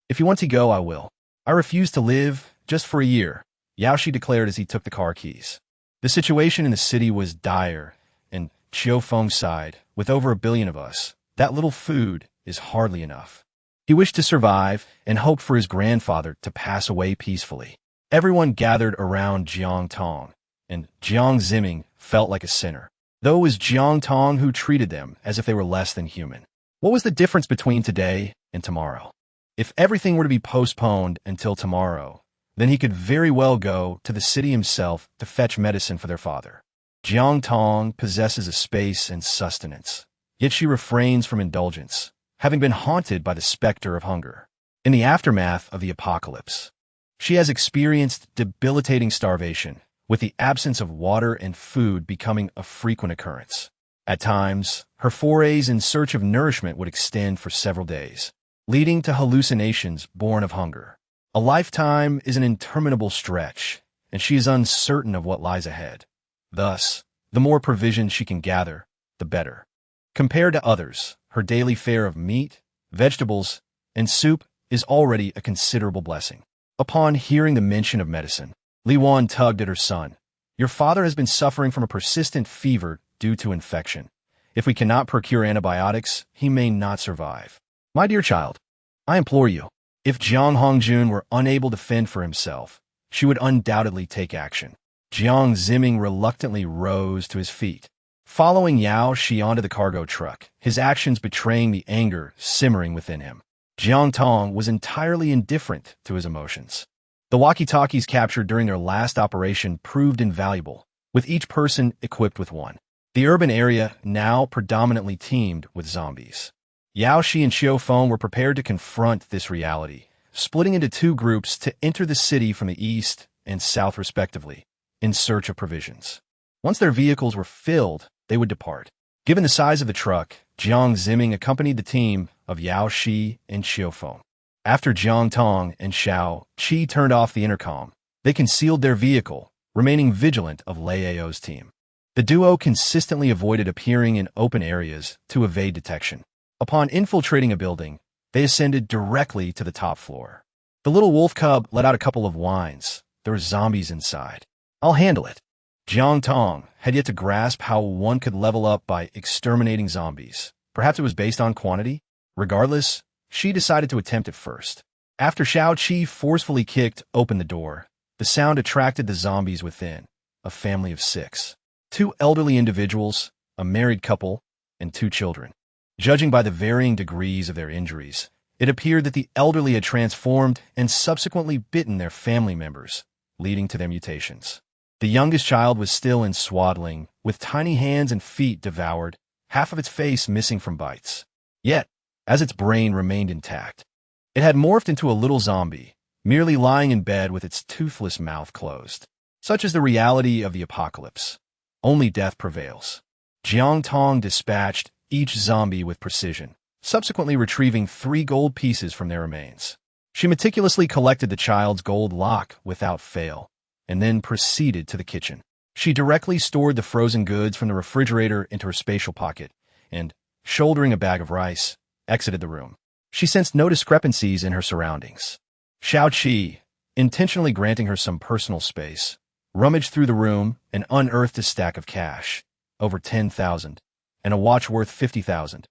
If you want to go, I will. I refuse to live just for a year, Yao Shi declared as he took the car keys. The situation in the city was dire, and Qiu Feng sighed, with over 1 billion of us, that little food is hardly enough. He wished to survive and hoped for his grandfather to pass away peacefully. Everyone gathered around Jiang Tong, and Jiang Zimming felt like a sinner, though it was Jiang Tong who treated them as if they were less than human. What was the difference between today and tomorrow? If everything were to be postponed until tomorrow, then he could very well go to the city himself to fetch medicine for their father. Jiang Tong possesses a space and sustenance, yet she refrains from indulgence, having been haunted by the specter of hunger. In the aftermath of the apocalypse, she has experienced debilitating starvation, with the absence of water and food becoming a frequent occurrence. At times, her forays in search of nourishment would extend for several days, leading to hallucinations born of hunger. A lifetime is an interminable stretch, and she is uncertain of what lies ahead. Thus, the more provisions she can gather, the better. Compared to others, her daily fare of meat, vegetables, and soup is already a considerable blessing. Upon hearing the mention of medicine, Li Wan tugged at her son. Your father has been suffering from a persistent fever due to infection. If we cannot procure antibiotics, he may not survive. My dear child, I implore you, if Jiang Hongjun were unable to fend for himself, she would undoubtedly take action. Jiang Zimming reluctantly rose to his feet, following Yao Shi onto the cargo truck, his actions betraying the anger simmering within him. Jiang Tong was entirely indifferent to his emotions. The walkie-talkies captured during their last operation proved invaluable, with each person equipped with one. The urban area now predominantly teemed with zombies. Yao Shi and Qiu Feng were prepared to confront this reality, splitting into 2 groups to enter the city from the east and south respectively, in search of provisions. Once their vehicles were filled, they would depart. Given the size of the truck, Jiang Zimming accompanied the team of Yao Shi and Qiu Feng. After Jiang Tong and Xiao Qi turned off the intercom, they concealed their vehicle, remaining vigilant of Lei Ao's team. The duo consistently avoided appearing in open areas to evade detection. Upon infiltrating a building, they ascended directly to the top floor. The little wolf cub let out a couple of whines. There were zombies inside. I'll handle it. Jiang Tong had yet to grasp how one could level up by exterminating zombies. Perhaps it was based on quantity? Regardless, she decided to attempt it first. After Xiao Qi forcefully kicked open the door, the sound attracted the zombies within, a family of 6. 2 elderly individuals, a married couple, and 2 children. Judging by the varying degrees of their injuries, it appeared that the elderly had transformed and subsequently bitten their family members, leading to their mutations. The youngest child was still in swaddling, with tiny hands and feet devoured, half of its face missing from bites. Yet, as its brain remained intact, it had morphed into a little zombie, merely lying in bed with its toothless mouth closed. Such is the reality of the apocalypse. Only death prevails. Jiang Tong dispatched each zombie with precision, subsequently retrieving 3 gold pieces from their remains. She meticulously collected the child's gold lock without fail, and then proceeded to the kitchen. She directly stored the frozen goods from the refrigerator into her spatial pocket, and, shouldering a bag of rice, exited the room. She sensed no discrepancies in her surroundings. Xiao Qi, intentionally granting her some personal space, rummaged through the room and unearthed a stack of cash, over 10,000, and a watch worth 50,000.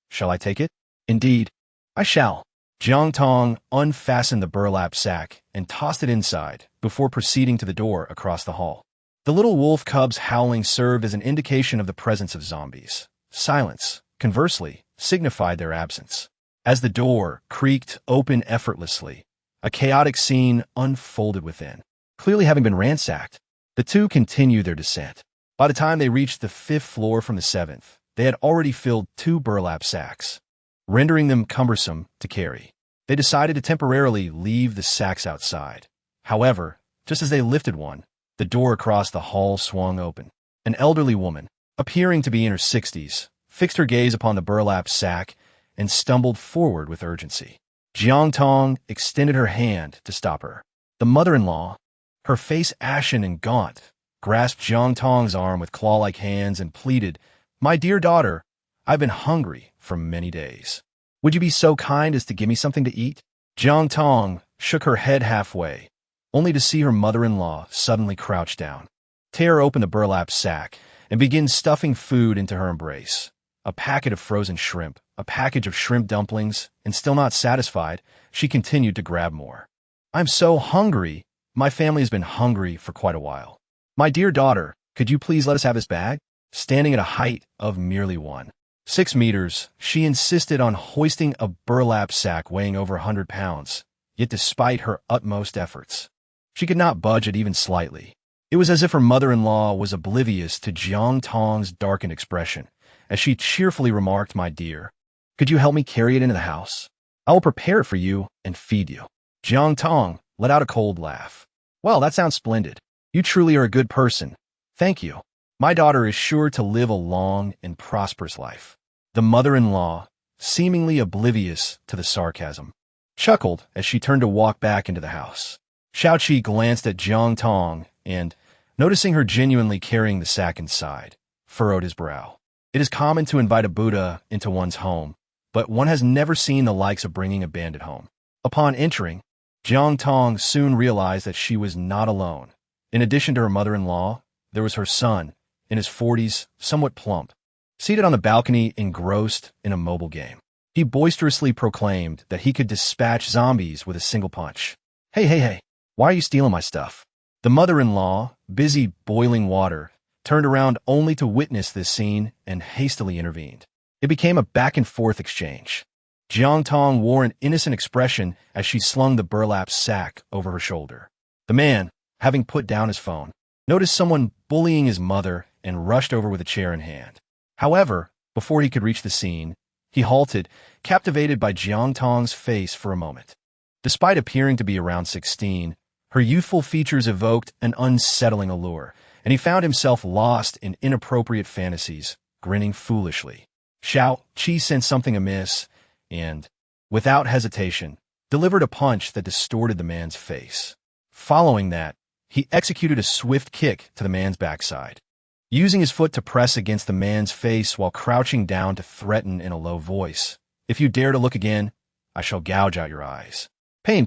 Shall I take it? Indeed, I shall. Jiang Tong unfastened the burlap sack and tossed it inside before proceeding to the door across the hall. The little wolf cub's howling served as an indication of the presence of zombies. Silence, conversely, signified their absence. As the door creaked open effortlessly, a chaotic scene unfolded within. Clearly having been ransacked, the two continued their descent. By the time they reached the 5th floor from the 7th, they had already filled 2 burlap sacks, rendering them cumbersome to carry. They decided to temporarily leave the sacks outside. However, just as they lifted one, the door across the hall swung open. An elderly woman, appearing to be in her 60s, fixed her gaze upon the burlap sack and stumbled forward with urgency. Jiang Tong extended her hand to stop her. The mother-in-law, her face ashen and gaunt, grasped Jiang Tong's arm with claw-like hands and pleaded, "My dear daughter, I've been hungry for many days. Would you be so kind as to give me something to eat?" Jiang Tong shook her head halfway, only to see her mother-in-law suddenly crouch down, tear open the burlap sack, and begin stuffing food into her embrace. A packet of frozen shrimp, a package of shrimp dumplings, and still not satisfied, she continued to grab more. "I'm so hungry. My family has been hungry for quite a while. My dear daughter, could you please let us have this bag?" Standing at a height of merely 1.6 meters, she insisted on hoisting a burlap sack weighing over 100 pounds, yet despite her utmost efforts, she could not budge it even slightly. It was as if her mother-in-law was oblivious to Jiang Tong's darkened expression, as she cheerfully remarked, "My dear, could you help me carry it into the house? I will prepare it for you and feed you." Jiang Tong let out a cold laugh. "Well, that sounds splendid. You truly are a good person. Thank you. My daughter is sure to live a long and prosperous life." The mother-in-law, seemingly oblivious to the sarcasm, chuckled as she turned to walk back into the house. Xiaoqi glanced at Jiang Tong and, noticing her genuinely carrying the sack inside, furrowed his brow. It is common to invite a Buddha into one's home, but one has never seen the likes of bringing a bandit home. Upon entering, Jiang Tong soon realized that she was not alone. In addition to her mother-in-law, there was her son, in his 40s, somewhat plump, seated on the balcony engrossed in a mobile game. He boisterously proclaimed that he could dispatch zombies with a single punch. Hey, why are you stealing my stuff?" The mother-in-law, busy boiling water, turned around only to witness this scene and hastily intervened. It became a back-and-forth exchange. Jiang Tong wore an innocent expression as she slung the burlap sack over her shoulder. The man, having put down his phone, noticed someone bullying his mother and rushed over with a chair in hand. However, before he could reach the scene, he halted, captivated by Jiang Tong's face for a moment. Despite appearing to be around 16, her youthful features evoked an unsettling allure, and he found himself lost in inappropriate fantasies, grinning foolishly. Xiaoqi sensed something amiss and, without hesitation, delivered a punch that distorted the man's face. Following that, he executed a swift kick to the man's backside, using his foot to press against the man's face while crouching down to threaten in a low voice, "If you dare to look again, I shall gouge out your eyes." Pain.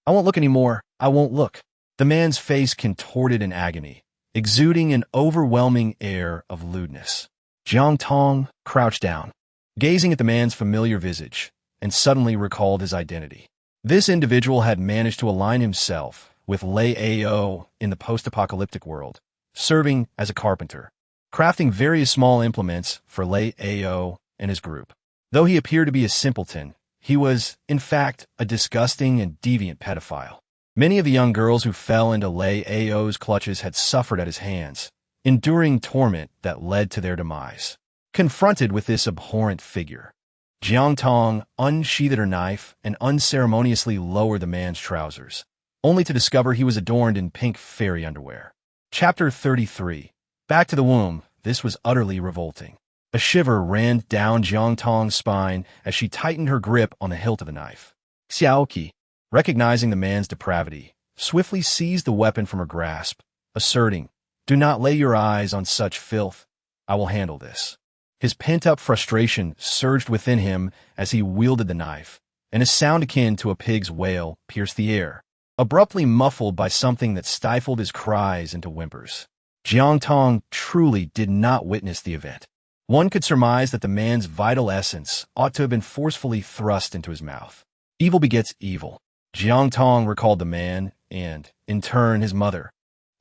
I won't look anymore. I won't look." The man's face contorted in agony, exuding an overwhelming air of lewdness. Jiang Tong crouched down, gazing at the man's familiar visage, and suddenly recalled his identity. This individual had managed to align himself with Lei Ao in the post-apocalyptic world, serving as a carpenter, crafting various small implements for Lei Ao and his group. Though he appeared to be a simpleton, he was, in fact, a disgusting and deviant pedophile. Many of the young girls who fell into Lei Ao's clutches had suffered at his hands, enduring torment that led to their demise. Confronted with this abhorrent figure, Jiang Tong unsheathed her knife and unceremoniously lowered the man's trousers, only to discover he was adorned in pink fairy underwear. Chapter 33. Back to the womb. This was utterly revolting. A shiver ran down Jiang Tong's spine as she tightened her grip on the hilt of the knife. Xiaoqi, recognizing the man's depravity, swiftly seized the weapon from her grasp, asserting, "Do not lay your eyes on such filth. I will handle this." His pent-up frustration surged within him as he wielded the knife, and a sound akin to a pig's wail pierced the air, abruptly muffled by something that stifled his cries into whimpers. Jiang Tong truly did not witness the event. One could surmise that the man's vital essence ought to have been forcefully thrust into his mouth. Evil begets evil. Jiang Tong recalled the man and, in turn, his mother,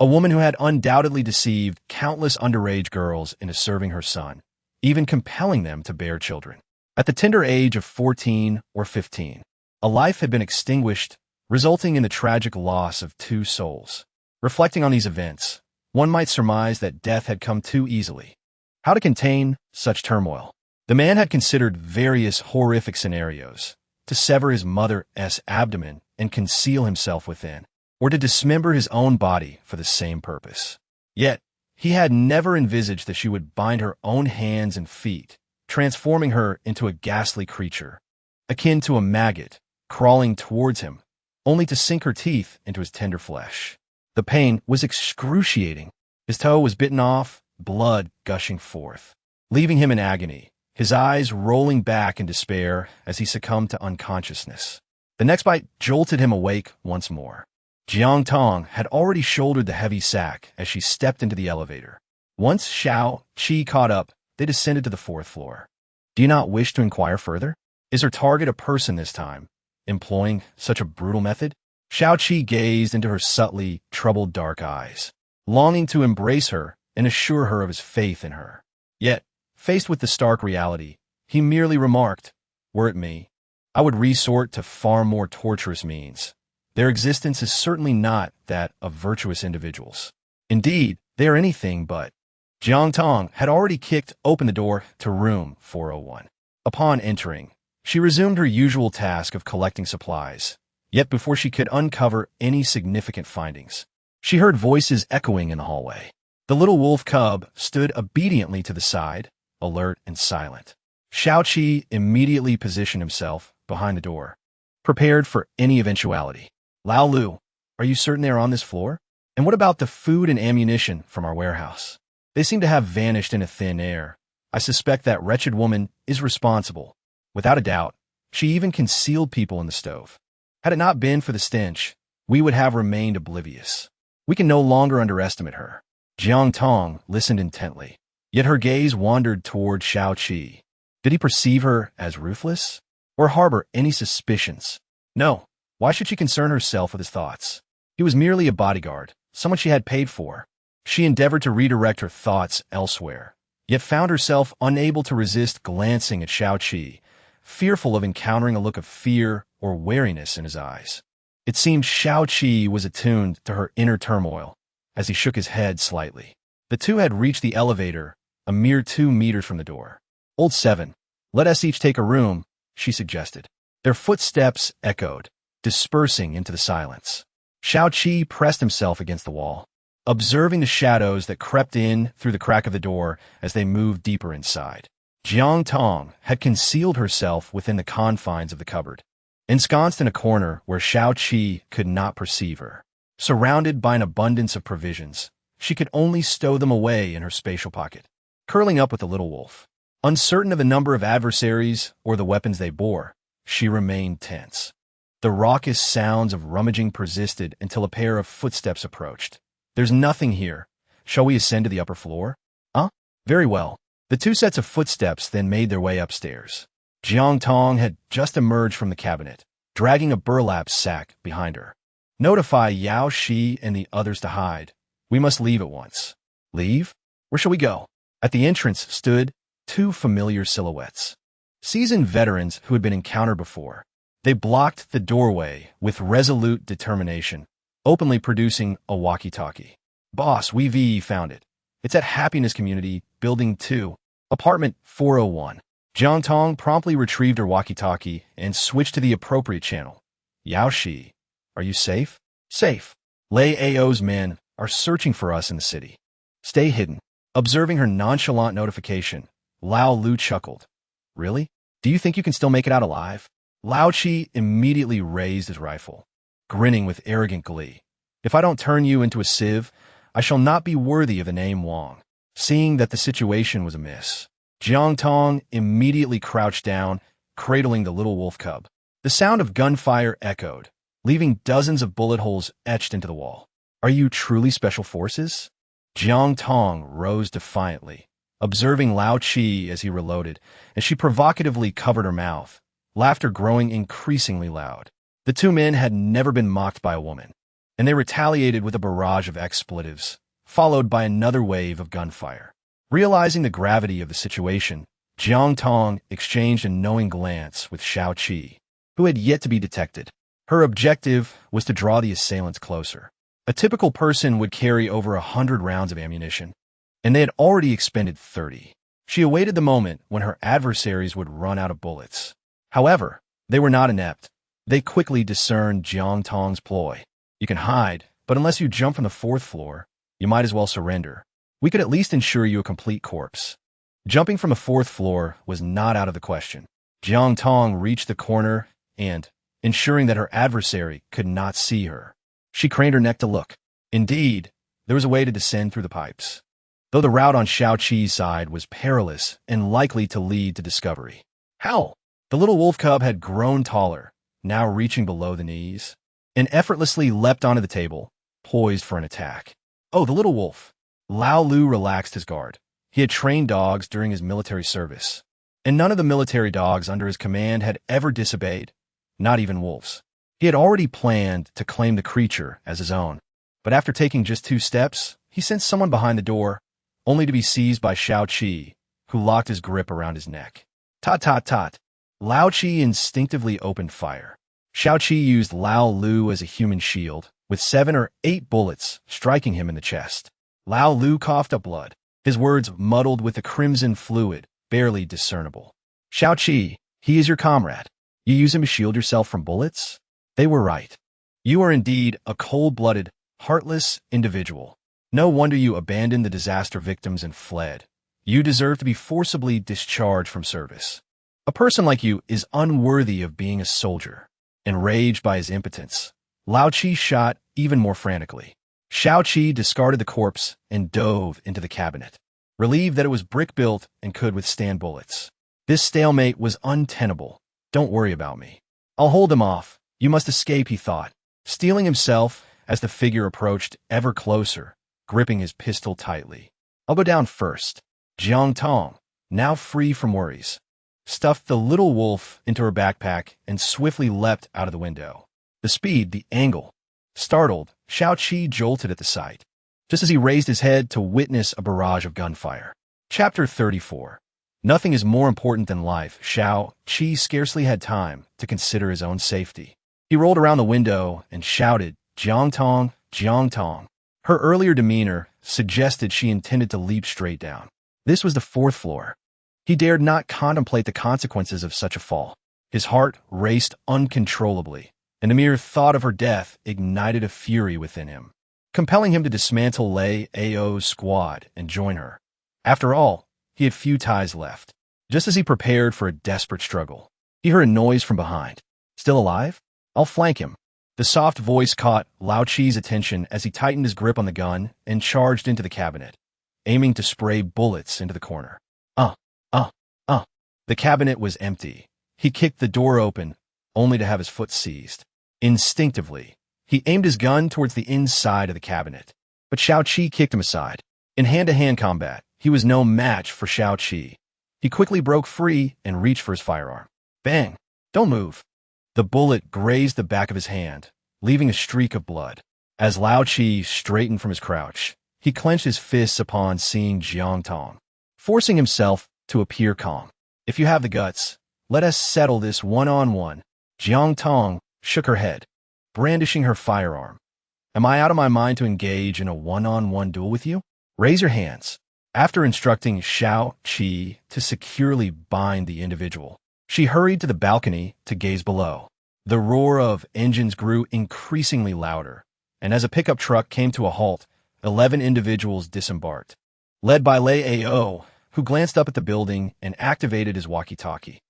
a woman who had undoubtedly deceived countless underage girls into serving her son, even compelling them to bear children. At the tender age of 14 or 15, a life had been extinguished, resulting in the tragic loss of two souls. Reflecting on these events, one might surmise that death had come too easily. How to contain such turmoil? The man had considered various horrific scenarios: to sever his mother's abdomen and conceal himself within, or to dismember his own body for the same purpose. Yet, he had never envisaged that she would bind her own hands and feet, transforming her into a ghastly creature, akin to a maggot, crawling towards him, only to sink her teeth into his tender flesh. The pain was excruciating. His toe was bitten off, blood gushing forth, leaving him in agony, his eyes rolling back in despair as he succumbed to unconsciousness. The next bite jolted him awake once more. Jiang Tong had already shouldered the heavy sack as she stepped into the elevator. Once Xiao-Qi caught up, they descended to the 4th floor. Do you not wish to inquire further? Is her target a person this time, employing such a brutal method? Xiao-Qi gazed into her subtly troubled dark eyes, longing to embrace her and assure her of his faith in her. Yet, faced with the stark reality, he merely remarked, "Were it me, I would resort to far more torturous means. Their existence is certainly not that of virtuous individuals. Indeed, they are anything but." Jiang Tong had already kicked open the door to room 401. Upon entering, she resumed her usual task of collecting supplies. Yet before she could uncover any significant findings, she heard voices echoing in the hallway. The little wolf cub stood obediently to the side, alert and silent. Xiao-Qi immediately positioned himself behind the door, prepared for any eventuality. "Lao Lu, are you certain they are on this floor? And what about the food and ammunition from our warehouse? They seem to have vanished into thin air. I suspect that wretched woman is responsible. Without a doubt, she even concealed people in the stove. Had it not been for the stench, we would have remained oblivious. We can no longer underestimate her." Jiang Tong listened intently, yet her gaze wandered toward Xiao-Qi. Did he perceive her as ruthless, or harbor any suspicions? No. Why should she concern herself with his thoughts? He was merely a bodyguard, someone she had paid for. She endeavored to redirect her thoughts elsewhere, yet found herself unable to resist glancing at Xiao-Qi, fearful of encountering a look of fear or wariness in his eyes. It seemed Xiao-Qi was attuned to her inner turmoil as he shook his head slightly. The two had reached the elevator, a mere 2 meters from the door. "Old 7, let us each take a room," she suggested. Their footsteps echoed, dispersing into the silence. Xiao-Qi pressed himself against the wall, observing the shadows that crept in through the crack of the door as they moved deeper inside. Jiang Tong had concealed herself within the confines of the cupboard, ensconced in a corner where Xiao-Qi could not perceive her. Surrounded by an abundance of provisions, she could only stow them away in her spatial pocket, curling up with the little wolf. Uncertain of the number of adversaries or the weapons they bore, she remained tense. The raucous sounds of rummaging persisted until a pair of footsteps approached. "There's nothing here. Shall we ascend to the upper floor?" "Huh? Very well." The 2 sets of footsteps then made their way upstairs. Jiang Tong had just emerged from the cabinet, dragging a burlap sack behind her. "Notify Yao Shi and the others to hide. We must leave at once." "Leave? Where shall we go?" At the entrance stood 2 familiar silhouettes. Seasoned veterans who had been encountered before. They blocked the doorway with resolute determination, openly producing a walkie-talkie. "Boss, we found it. It's at Happiness Community, Building 2, Apartment 401. Jiang Tong promptly retrieved her walkie-talkie and switched to the appropriate channel. "Yao Shi, are you safe?" "Safe. Lei Ao's men are searching for us in the city. Stay hidden." Observing her nonchalant notification, Lao Lu chuckled. "Really? Do you think you can still make it out alive?" Lao Chi immediately raised his rifle, grinning with arrogant glee. "If I don't turn you into a sieve, I shall not be worthy of the name Wang." Seeing that the situation was amiss, Jiang Tong immediately crouched down, cradling the little wolf cub. The sound of gunfire echoed, leaving dozens of bullet holes etched into the wall. "Are you truly special forces?" Jiang Tong rose defiantly, observing Lao Chi as he reloaded, and she provocatively covered her mouth, laughter growing increasingly loud. The two men had never been mocked by a woman, and they retaliated with a barrage of expletives, followed by another wave of gunfire. Realizing the gravity of the situation, Jiang Tong exchanged a knowing glance with Shao Qi, who had yet to be detected. Her objective was to draw the assailants closer. A typical person would carry over 100 rounds of ammunition, and they had already expended 30. She awaited the moment when her adversaries would run out of bullets. However, they were not inept. They quickly discerned Jiang Tong's ploy. You can hide, but unless you jump from the 4th floor, you might as well surrender. We could at least ensure you a complete corpse. Jumping from the 4th floor was not out of the question. Jiang Tong reached the corner and, ensuring that her adversary could not see her, she craned her neck to look. Indeed, there was a way to descend through the pipes, though the route on Shao Qi's side was perilous and likely to lead to discovery. Howl! The little wolf cub had grown taller, now reaching below the knees, and effortlessly leapt onto the table, poised for an attack. Oh, the little wolf! Lao Lu relaxed his guard. He had trained dogs during his military service, and none of the military dogs under his command had ever disobeyed, not even wolves. He had already planned to claim the creature as his own, but after taking just 2 steps, he sensed someone behind the door, only to be seized by Shao Qi, who locked his grip around his neck. Tot tot tot. Lao Qi instinctively opened fire. Shao Qi used Lao Lu as a human shield, with 7 or 8 bullets striking him in the chest. Lao Lu coughed up blood, his words muddled with a crimson fluid, barely discernible. Shao Qi, he is your comrade. You use him to shield yourself from bullets? They were right. You are indeed a cold-blooded, heartless individual. No wonder you abandoned the disaster victims and fled. You deserve to be forcibly discharged from service. A person like you is unworthy of being a soldier. Enraged by his impotence, Lao Qi shot even more frantically. Shao Qi discarded the corpse and dove into the cabinet, relieved that it was brick-built and could withstand bullets. This stalemate was untenable. Don't worry about me. I'll hold him off. You must escape, he thought, steeling himself as the figure approached ever closer, gripping his pistol tightly. I'll go down first. Jiang Tong, now free from worries, stuffed the little wolf into her backpack and swiftly leapt out of the window. The speed, the angle. Startled, Shao Qi jolted at the sight, just as he raised his head to witness a barrage of gunfire. Chapter 34. Nothing is more important than life. Shao Qi scarcely had time to consider his own safety. He rolled around the window and shouted, Jiang Tong, Jiang Tong. Her earlier demeanor suggested she intended to leap straight down. This was the 4th floor. He dared not contemplate the consequences of such a fall. His heart raced uncontrollably, and the mere thought of her death ignited a fury within him, compelling him to dismantle Lei Ao's squad and join her. After all, he had few ties left. Just as he prepared for a desperate struggle, he heard a noise from behind. Still alive? I'll flank him. The soft voice caught Lao Qi's attention as he tightened his grip on the gun and charged into the cabinet, aiming to spray bullets into the corner. The cabinet was empty. He kicked the door open, only to have his foot seized. Instinctively, he aimed his gun towards the inside of the cabinet, but Shao Qi kicked him aside. In hand-to-hand combat, he was no match for Shao Qi. He quickly broke free and reached for his firearm. Bang! Don't move. The bullet grazed the back of his hand, leaving a streak of blood. As Lao Qi straightened from his crouch, he clenched his fists upon seeing Jiang Tong, forcing himself to appear calm. If you have the guts, let us settle this one-on-one. Jiang Tong shook her head, brandishing her firearm. Am I out of my mind to engage in a one-on-one duel with you? Raise your hands. After instructing Shao Qi to securely bind the individual, she hurried to the balcony to gaze below. The roar of engines grew increasingly louder, and as a pickup truck came to a halt, 11 individuals disembarked, led by Lei Ao, who glanced up at the building and activated his walkie-talkie.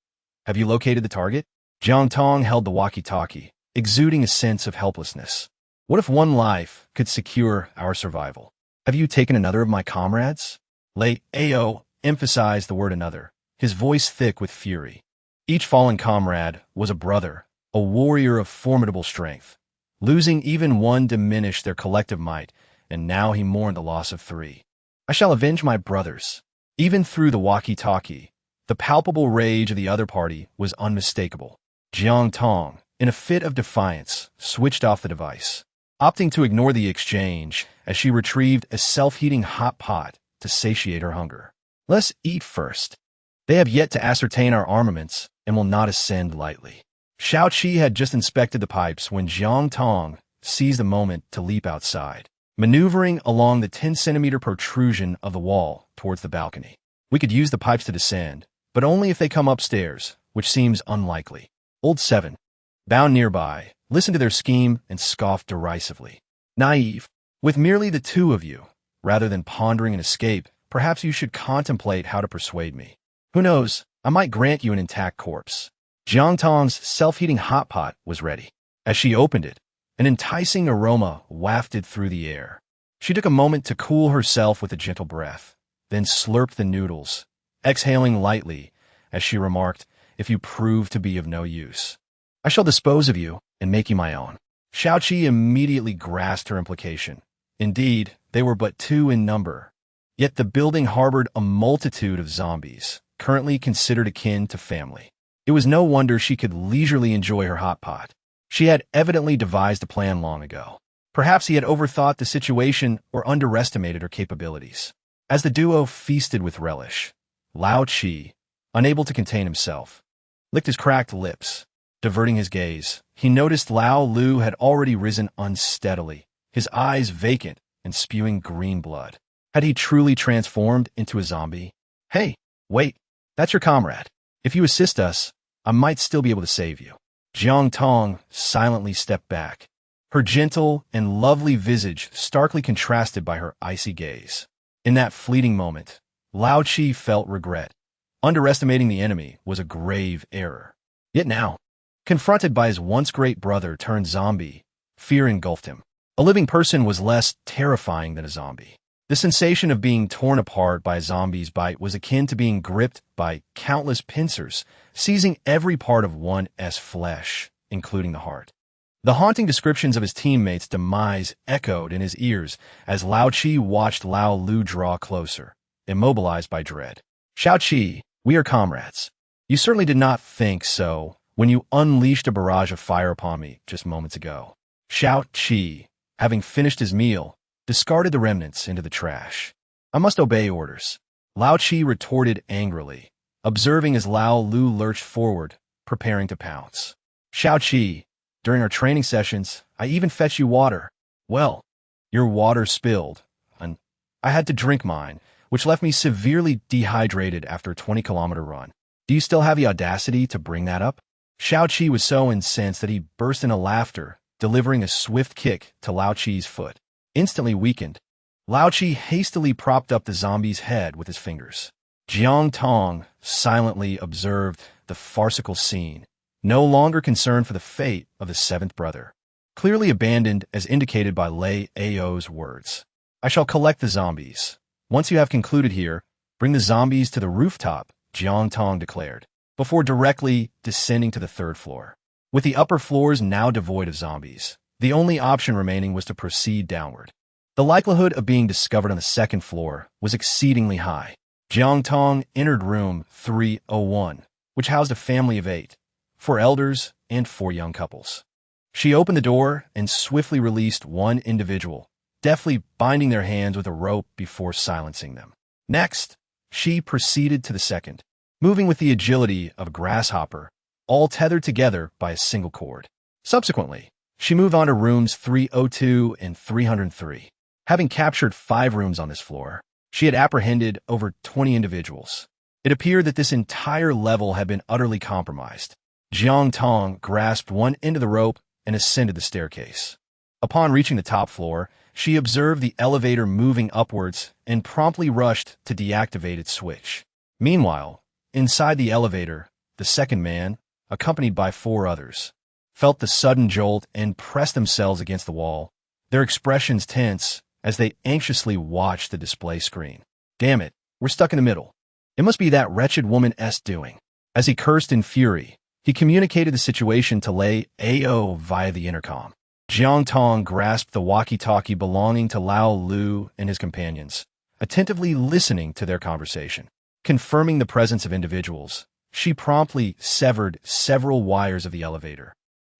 Have you located the target? Jiang Tong held the walkie-talkie, exuding a sense of helplessness. What if one life could secure our survival? Have you taken another of my comrades? Lei Ao emphasized the word another, his voice thick with fury. Each fallen comrade was a brother, a warrior of formidable strength. Losing even one diminished their collective might, and now he mourned the loss of 3. I shall avenge my brothers. Even through the walkie-talkie, The palpable rage of the other party was unmistakable. Jiang Tong, in a fit of defiance, switched off the device, opting to ignore the exchange as she retrieved a self-heating hot pot to satiate her hunger. Let's eat first. They have yet to ascertain our armaments and will not ascend lightly. Shao Qi had just inspected the pipes when Jiang Tong seized the moment to leap outside, maneuvering along the 10-centimeter protrusion of the wall towards the balcony. We could use the pipes to descend, but only if they come upstairs, which seems unlikely. Old Seven, bound nearby, listened to their scheme and scoffed derisively. Naive. With merely the two of you, rather than pondering an escape, perhaps you should contemplate how to persuade me. Who knows, I might grant you an intact corpse. Jiang Tong's self-heating hot pot was ready. As she opened it, an enticing aroma wafted through the air. She took a moment to cool herself with a gentle breath, then slurped the noodles, exhaling lightly as she remarked, "If you prove to be of no use, I shall dispose of you and make you my own." Shao Qi immediately grasped her implication. Indeed, they were but two in number, yet the building harbored a multitude of zombies, currently considered akin to family. It was no wonder she could leisurely enjoy her hot pot. She had evidently devised a plan long ago. Perhaps he had overthought the situation or underestimated her capabilities. As the duo feasted with relish, Lao Qi, unable to contain himself, licked his cracked lips. Diverting his gaze, he noticed Lao Lu had already risen unsteadily, his eyes vacant and spewing green blood. Had he truly transformed into a zombie? Hey, wait, that's your comrade. If you assist us, I might still be able to save you. Jiang Tong silently stepped back, her gentle and lovely visage starkly contrasted by her icy gaze. In that fleeting moment, Lao Qi felt regret. Underestimating the enemy was a grave error. Yet now, confronted by his once great brother turned zombie, fear engulfed him. A living person was less terrifying than a zombie. The sensation of being torn apart by a zombie's bite was akin to being gripped by countless pincers, seizing every part of one's flesh, including the heart. The haunting descriptions of his teammates' demise echoed in his ears as Lao Qi watched Lao Lu draw closer, immobilized by dread. Shao Qi, we are comrades. You certainly did not think so when you unleashed a barrage of fire upon me just moments ago. Shao Qi, having finished his meal, discarded the remnants into the trash. I must obey orders. Lao Qi retorted angrily, observing as Lao Lu lurched forward, preparing to pounce. Shao Qi, during our training sessions, I even fetched you water. Well, your water spilled, and I had to drink mine, which left me severely dehydrated after a 20-kilometer run. Do you still have the audacity to bring that up? Shao Qi was so incensed that he burst into laughter, delivering a swift kick to Lao Qi's foot. Instantly weakened, Lao Qi hastily propped up the zombie's head with his fingers. Jiang Tong silently observed the farcical scene, no longer concerned for the fate of the seventh brother, clearly abandoned as indicated by Lei Ao's words. I shall collect the zombies. Once you have concluded here, bring the zombies to the rooftop, Jiang Tong declared, before directly descending to the third floor. With the upper floors now devoid of zombies, the only option remaining was to proceed downward. The likelihood of being discovered on the second floor was exceedingly high. Jiang Tong entered room 301, which housed a family of 8, 4 elders and 4 young couples. She opened the door and swiftly released one individual, deftly binding their hands with a rope before silencing them. Next, she proceeded to the second, moving with the agility of a grasshopper, all tethered together by a single cord. Subsequently, she moved on to rooms 302 and 303. Having captured 5 rooms on this floor, she had apprehended over 20 individuals. It appeared that this entire level had been utterly compromised. Jiang Tong grasped one end of the rope and ascended the staircase. Upon reaching the top floor, she observed the elevator moving upwards and promptly rushed to deactivate its switch. Meanwhile, inside the elevator, the second man, accompanied by 4 others, felt the sudden jolt and pressed themselves against the wall, their expressions tense as they anxiously watched the display screen. Damn it, we're stuck in the middle. It must be that wretched woman's doing. As he cursed in fury, he communicated the situation to Lei Ao via the intercom. Jiang Tong grasped the walkie-talkie belonging to Lao Lu and his companions, attentively listening to their conversation. Confirming the presence of individuals, she promptly severed several wires of the elevator,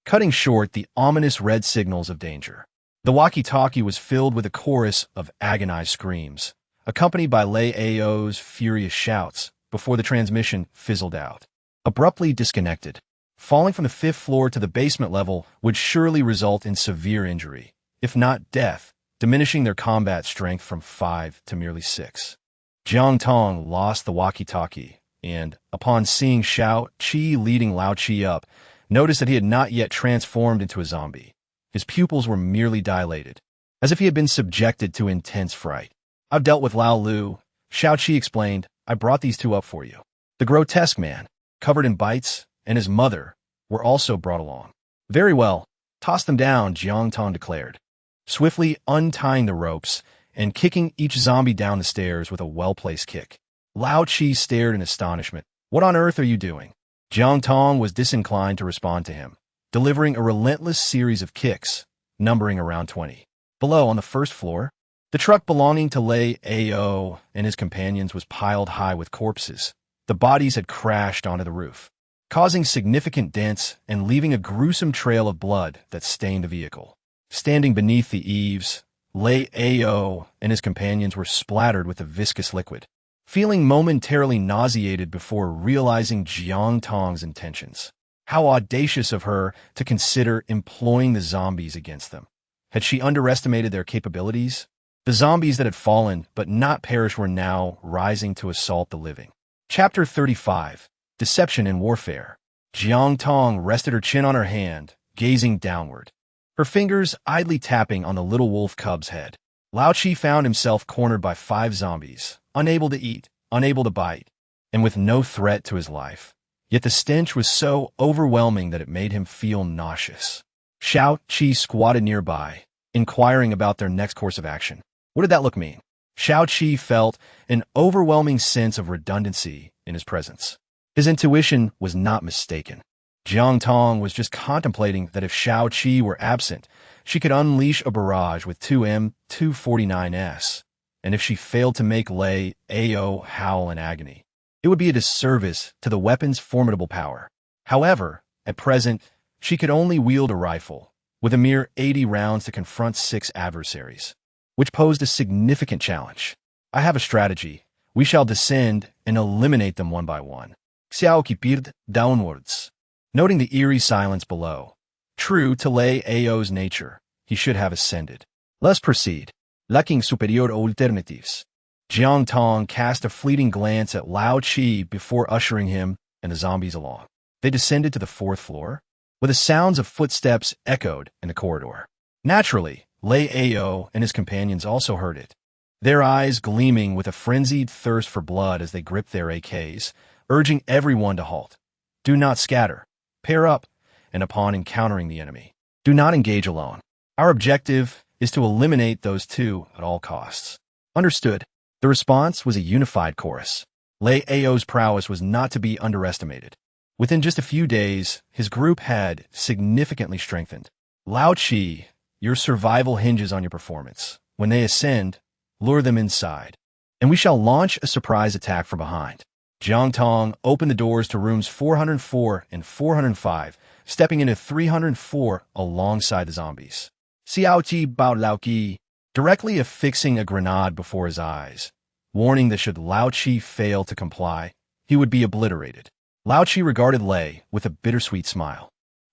cutting short the ominous red signals of danger. The walkie-talkie was filled with a chorus of agonized screams, accompanied by Lei Ao's furious shouts before the transmission fizzled out. Abruptly disconnected, falling from the 5th floor to the basement level would surely result in severe injury, if not death, diminishing their combat strength from 5 to merely 6. Jiang Tong lost the walkie-talkie, and, upon seeing Xiao Qi leading Lao Qi up, noticed that he had not yet transformed into a zombie. His pupils were merely dilated, as if he had been subjected to intense fright. "I've dealt with Lao Lu," Xiao Qi explained. "I brought these two up for you." The grotesque man, covered in bites, and his mother were also brought along. "Very well. Toss them down," Jiang Tong declared, swiftly untying the ropes and kicking each zombie down the stairs with a well-placed kick. Lao Qi stared in astonishment. "What on earth are you doing?" Jiang Tong was disinclined to respond to him, delivering a relentless series of kicks, numbering around 20. Below, on the 1st floor, the truck belonging to Lei Ao and his companions was piled high with corpses. The bodies had crashed onto the roof, causing significant dents and leaving a gruesome trail of blood that stained the vehicle. Standing beneath the eaves, Lei Ao and his companions were splattered with a viscous liquid, feeling momentarily nauseated before realizing Jiang Tong's intentions. How audacious of her to consider employing the zombies against them. Had she underestimated their capabilities? The zombies that had fallen but not perished were now rising to assault the living. Chapter 35. Deception in Warfare. Jiang Tong rested her chin on her hand, gazing downward, her fingers idly tapping on the little wolf cub's head. Lao Qi found himself cornered by 5 zombies, unable to eat, unable to bite, and with no threat to his life. Yet the stench was so overwhelming that it made him feel nauseous. Xiao Qi squatted nearby, inquiring about their next course of action. What did that look mean? Xiao Qi felt an overwhelming sense of redundancy in his presence. His intuition was not mistaken. Jiang Tong was just contemplating that if Xiao Qi were absent, she could unleash a barrage with 2 M249s, and if she failed to make Lei Ao howl in agony, it would be a disservice to the weapon's formidable power. However, at present, she could only wield a rifle, with a mere 80 rounds to confront 6 adversaries, which posed a significant challenge. "I have a strategy. We shall descend and eliminate them one by one." Xiao Qi downwards, noting the eerie silence below. True to Lei Ao's nature, he should have ascended. "Let's proceed. Lacking superior alternatives." Jiang Tong cast a fleeting glance at Lao Qi before ushering him and the zombies along. They descended to the 4th floor, where the sounds of footsteps echoed in the corridor. Naturally, Lei Ao and his companions also heard it, their eyes gleaming with a frenzied thirst for blood as they gripped their AKs, urging everyone to halt. "Do not scatter. Pair up, and upon encountering the enemy, do not engage alone. Our objective is to eliminate those 2 at all costs." "Understood." The response was a unified chorus. Lei Ao's prowess was not to be underestimated. Within just a few days, his group had significantly strengthened. "Lao Qi, your survival hinges on your performance. When they ascend, lure them inside, and we shall launch a surprise attack from behind." Jiang Tong opened the doors to rooms 404 and 405, stepping into 304 alongside the zombies. Xiao Qi bao Lao Qi, directly affixing a grenade before his eyes, warning that should Lao Qi fail to comply, he would be obliterated. Lao Qi regarded Lei with a bittersweet smile.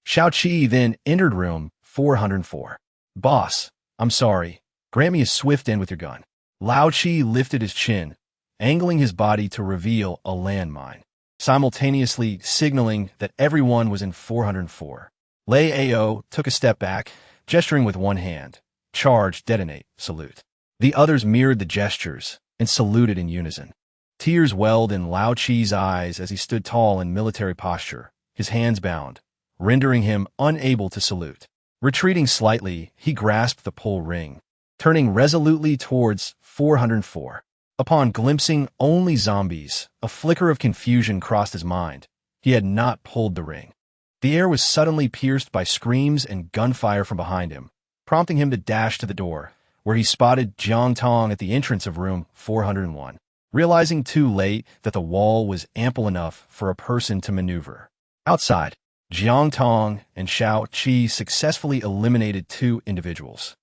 Xiao Qi then entered room 404. "Boss, I'm sorry. Grant me a swift end with your gun." Lao Qi lifted his chin, angling his body to reveal a landmine, simultaneously signaling that everyone was in 404. Lei Ao took a step back, gesturing with one hand. "Charge, detonate, salute." The others mirrored the gestures and saluted in unison. Tears welled in Lao Qi's eyes as he stood tall in military posture, his hands bound, rendering him unable to salute. Retreating slightly, he grasped the pull ring, turning resolutely towards 404. Upon glimpsing only zombies, a flicker of confusion crossed his mind. He had not pulled the ring. The air was suddenly pierced by screams and gunfire from behind him, prompting him to dash to the door, where he spotted Jiang Tong at the entrance of room 401. realizing too late that the wall was ample enough for a person to maneuver. Outside, Jiang Tong and Xiao Qi successfully eliminated two individuals.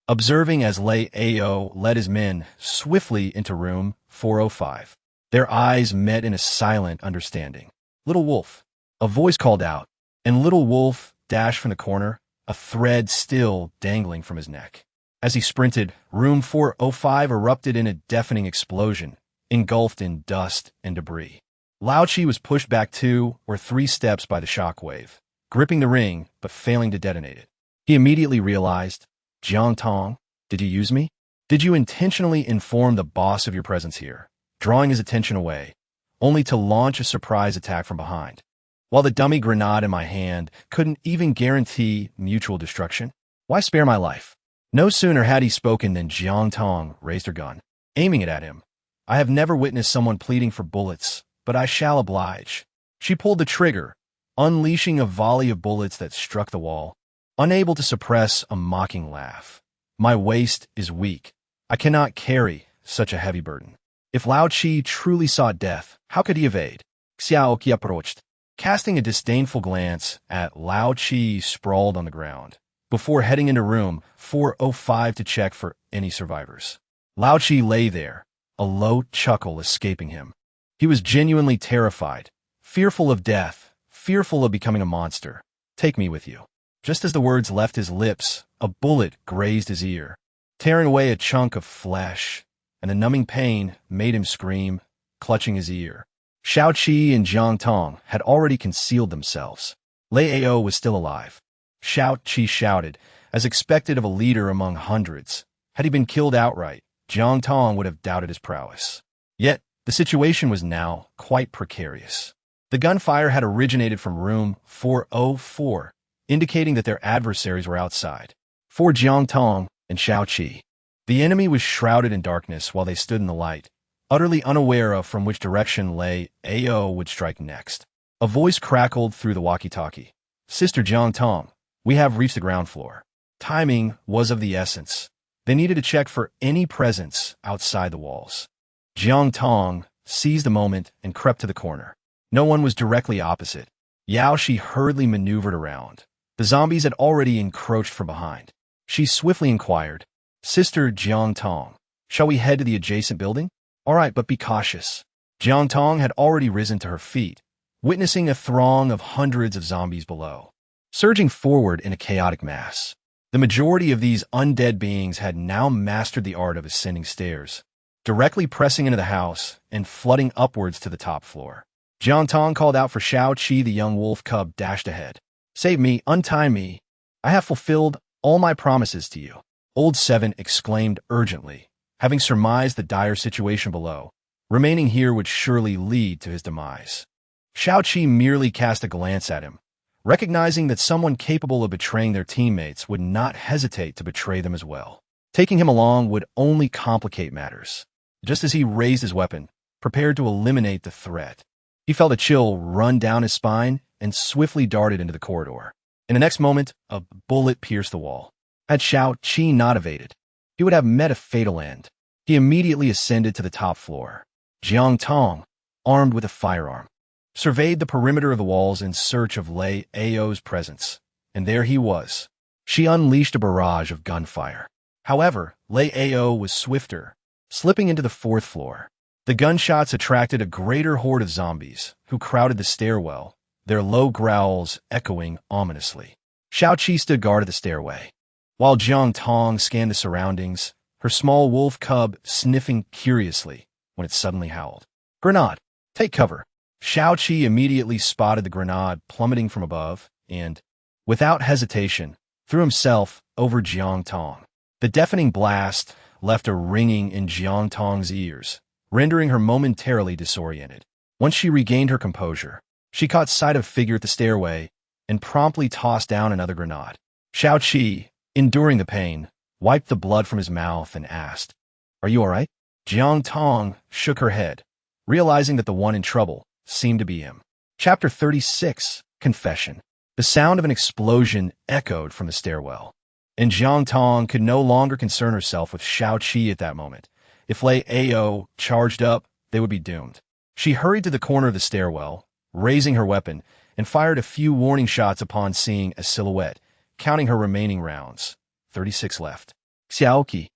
Observing as Lei Ao led his men swiftly into room 405. Their eyes met in a silent understanding. "Little Wolf," a voice called out, and Little Wolf dashed from the corner, a thread still dangling from his neck. As he sprinted, room 405 erupted in a deafening explosion, engulfed in dust and debris. Lao Chi was pushed back 2 or 3 steps by the shockwave, gripping the ring but failing to detonate it. He immediately realized, "Jiang Tong, did you use me? Did you intentionally inform the boss of your presence here?" Drawing his attention away, only to launch a surprise attack from behind. While the dummy grenade in my hand couldn't even guarantee mutual destruction, why spare my life? No sooner had he spoken than Jiang Tong raised her gun, aiming it at him. "I have never witnessed someone pleading for bullets, but I shall oblige." She pulled the trigger, unleashing a volley of bullets that struck the wall, unable to suppress a mocking laugh. "My waist is weak. I cannot carry such a heavy burden." If Lao Chi truly sought death, how could he evade? Xiao Qi approached, casting a disdainful glance at Lao Chi sprawled on the ground, before heading into room 405 to check for any survivors. Lao Chi lay there, a low chuckle escaping him. He was genuinely terrified, fearful of death, fearful of becoming a monster. "Take me with you." Just as the words left his lips, a bullet grazed his ear, tearing away a chunk of flesh, and the numbing pain made him scream, clutching his ear. Xiao Qi and Jiang Tong had already concealed themselves. Lei Ao was still alive. Xiao Qi shouted, as expected of a leader among hundreds. Had he been killed outright, Jiang Tong would have doubted his prowess. Yet, the situation was now quite precarious. The gunfire had originated from room 404, indicating that their adversaries were outside. For Jiang Tong and Xiao Qi, the enemy was shrouded in darkness while they stood in the light, utterly unaware of from which direction Lei Ao would strike next. A voice crackled through the walkie-talkie. "Sister Jiang Tong, we have reached the ground floor." Timing was of the essence. They needed to check for any presence outside the walls. Jiang Tong seized the moment and crept to the corner. No one was directly opposite. Yao Shi hurriedly maneuvered around. The zombies had already encroached from behind. She swiftly inquired, "Sister Jiang Tong, shall we head to the adjacent building?" "All right, but be cautious." Jiang Tong had already risen to her feet, witnessing a throng of hundreds of zombies below, surging forward in a chaotic mass. The majority of these undead beings had now mastered the art of ascending stairs, directly pressing into the house and flooding upwards to the top floor. Jiang Tong called out for Xiao Qi. The young wolf cub dashed ahead. "Save me, untie me. I have fulfilled all my promises to you." Old Seven exclaimed urgently, having surmised the dire situation below. Remaining here would surely lead to his demise. Xiao Qi merely cast a glance at him, recognizing that someone capable of betraying their teammates would not hesitate to betray them as well. Taking him along would only complicate matters. Just as he raised his weapon, prepared to eliminate the threat, he felt a chill run down his spine and swiftly darted into the corridor. In the next moment, a bullet pierced the wall. Had Xiao Qi not evaded, he would have met a fatal end. He immediately ascended to the top floor. Jiang Tong, armed with a firearm, surveyed the perimeter of the walls in search of Lei Ao's presence, and there he was. She unleashed a barrage of gunfire. However, Lei Ao was swifter, slipping into the 4th floor. The gunshots attracted a greater horde of zombies, who crowded the stairwell, their low growls echoing ominously. Xiao Qi stood guard at the stairway, while Jiang Tong scanned the surroundings, her small wolf cub sniffing curiously when it suddenly howled. "Grenade! Take cover!" Xiao Qi immediately spotted the grenade plummeting from above and, without hesitation, threw himself over Jiang Tong. The deafening blast left a ringing in Jiang Tong's ears, rendering her momentarily disoriented. Once she regained her composure, she caught sight of a figure at the stairway and promptly tossed down another grenade. Xiao Qi, enduring the pain, wiped the blood from his mouth and asked, "Are you all right?" Jiang Tong shook her head, realizing that the one in trouble seemed to be him. Chapter 36, Confession. The sound of an explosion echoed from the stairwell, and Jiang Tong could no longer concern herself with Xiao Qi at that moment. If Lei Ao charged up, they would be doomed. She hurried to the corner of the stairwell, raising her weapon, and fired a few warning shots upon seeing a silhouette, counting her remaining rounds. 36 left. Xiaoqi,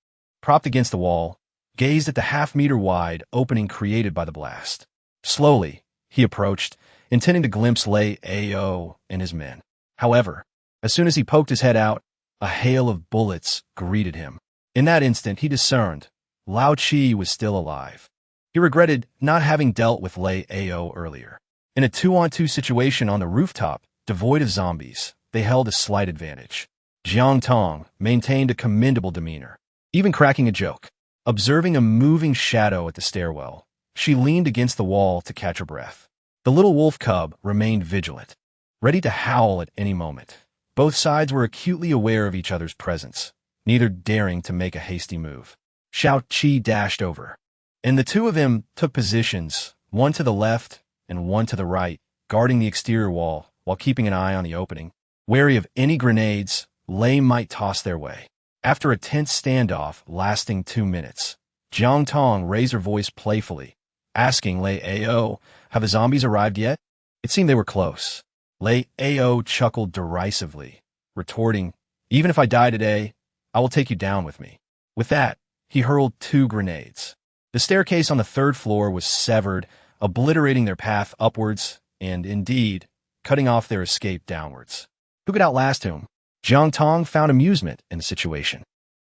propped against the wall, gazed at the half-meter-wide opening created by the blast. Slowly, he approached, intending to glimpse Lei Ao and his men. However, as soon as he poked his head out, a hail of bullets greeted him. In that instant, he discerned Lao Chi was still alive. He regretted not having dealt with Lei Ao earlier. In a 2-on-2 situation on the rooftop, devoid of zombies, they held a slight advantage. Jiang Tong maintained a commendable demeanor, even cracking a joke. Observing a moving shadow at the stairwell, she leaned against the wall to catch her breath. The little wolf cub remained vigilant, ready to howl at any moment. Both sides were acutely aware of each other's presence, neither daring to make a hasty move. Xiao Qi dashed over, and the two of them took positions, one to the left and one to the right, guarding the exterior wall while keeping an eye on the opening. Wary of any grenades Lei might toss their way. After a tense standoff lasting 2 minutes, Jiang Tong raised her voice playfully, asking Lei Ao, "Have the zombies arrived yet?" It seemed they were close. Lei Ao chuckled derisively, retorting, "Even if I die today, I will take you down with me." With that, he hurled 2 grenades. The staircase on the 3rd floor was severed, obliterating their path upwards and, indeed, cutting off their escape downwards. Who could outlast whom? Jiang Tong found amusement in the situation.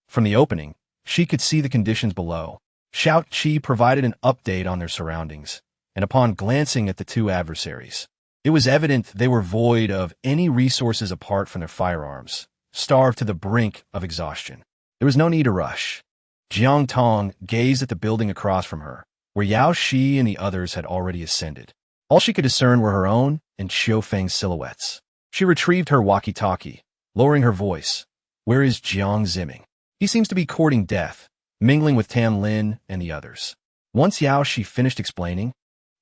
From the opening, she could see the conditions below. Xiao Qi provided an update on their surroundings, and upon glancing at the 2 adversaries, it was evident they were void of any resources apart from their firearms, starved to the brink of exhaustion. There was no need to rush. Jiang Tong gazed at the building across from her, where Yao Shi and the others had already ascended. All she could discern were her own and Xiu Feng's silhouettes. She retrieved her walkie-talkie, lowering her voice. "Where is Jiang Ziming? He seems to be courting death, mingling with Tam Lin and the others." Once Yao Shi finished explaining,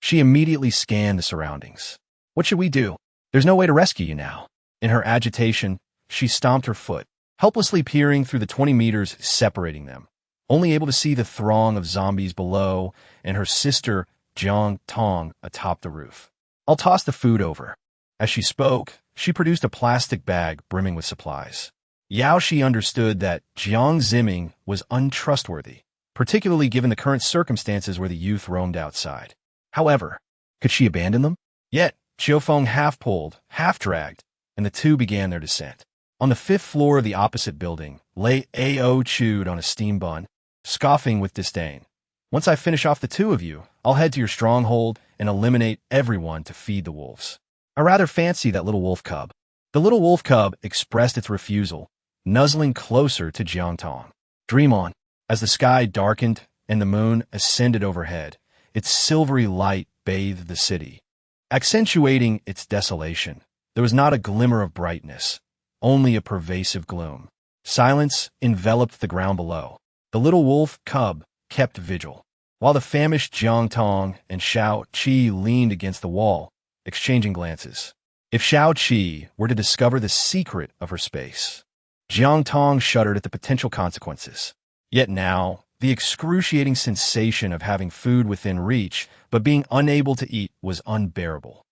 she immediately scanned the surroundings. "What should we do? There's no way to rescue you now." In her agitation, she stomped her foot, helplessly peering through the 20 meters separating them, only able to see the throng of zombies below and her sister, Jiang Tong, atop the roof. "I'll toss the food over." As she spoke, she produced a plastic bag brimming with supplies. Yao Shi understood that Jiang Ziming was untrustworthy, particularly given the current circumstances where the youth roamed outside. However, could she abandon them? Yet, Qiufeng half-pulled, half-dragged, and the two began their descent. On the 5th floor of the opposite building, Lei Ao chewed on a steam bun, scoffing with disdain. "Once I finish off the 2 of you, I'll head to your stronghold and eliminate everyone to feed the wolves. I rather fancy that little wolf cub." The little wolf cub expressed its refusal, nuzzling closer to Jiang Tong. "Dream on." As the sky darkened and the moon ascended overhead, its silvery light bathed the city, accentuating its desolation. There was not a glimmer of brightness, only a pervasive gloom. Silence enveloped the ground below. The little wolf cub kept vigil, while the famished Jiang Tong and Xiao Qi leaned against the wall, exchanging glances. If Xiao Qi were to discover the secret of her space, Jiang Tong shuddered at the potential consequences. Yet now, the excruciating sensation of having food within reach but being unable to eat was unbearable.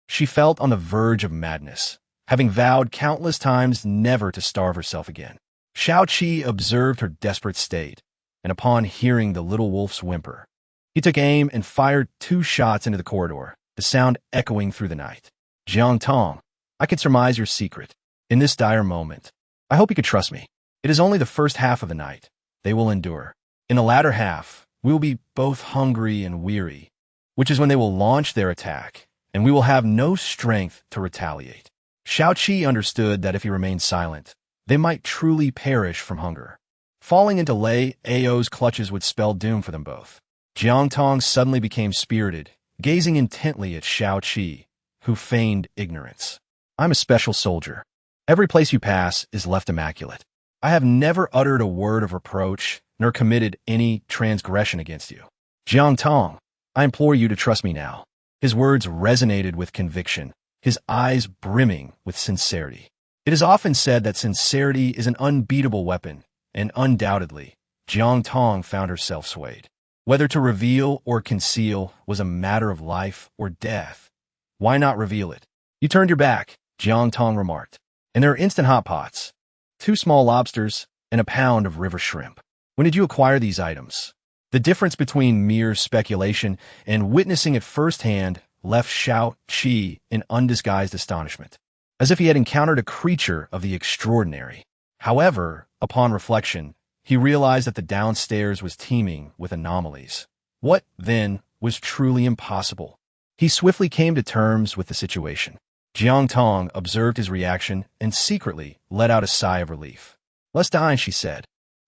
She felt on the verge of madness, having vowed countless times never to starve herself again. Xiao Qi observed her desperate state, and upon hearing the little wolf's whimper, he took aim and fired 2 shots into the corridor, the sound echoing through the night. "Jiang Tong, I can surmise your secret. In this dire moment, I hope you could trust me. It is only the first half of the night. They will endure. In the latter half, we will be both hungry and weary, which is when they will launch their attack, and we will have no strength to retaliate." Xiao Qi understood that if he remained silent, they might truly perish from hunger. Falling into Lei Ao's clutches would spell doom for them both. Jiang Tong suddenly became spirited, gazing intently at Xiao Qi, who feigned ignorance. "I'm a special soldier. Every place you pass is left immaculate. I have never uttered a word of reproach, nor committed any transgression against you. Jiang Tong, I implore you to trust me now." His words resonated with conviction, his eyes brimming with sincerity. It is often said that sincerity is an unbeatable weapon, and undoubtedly, Jiang Tong found herself swayed. Whether to reveal or conceal was a matter of life or death. Why not reveal it? You turned your back, Jiang Tong remarked. And there are instant hot pots, 2 small lobsters, and a pound of river shrimp. When did you acquire these items? The difference between mere speculation and witnessing it firsthand left Shao Qi in undisguised astonishment, as if he had encountered a creature of the extraordinary. However, upon reflection, he realized that the downstairs was teeming with anomalies. What, then, was truly impossible? He swiftly came to terms with the situation. Jiang Tong observed his reaction and secretly let out a sigh of relief. "Let's dine," she said.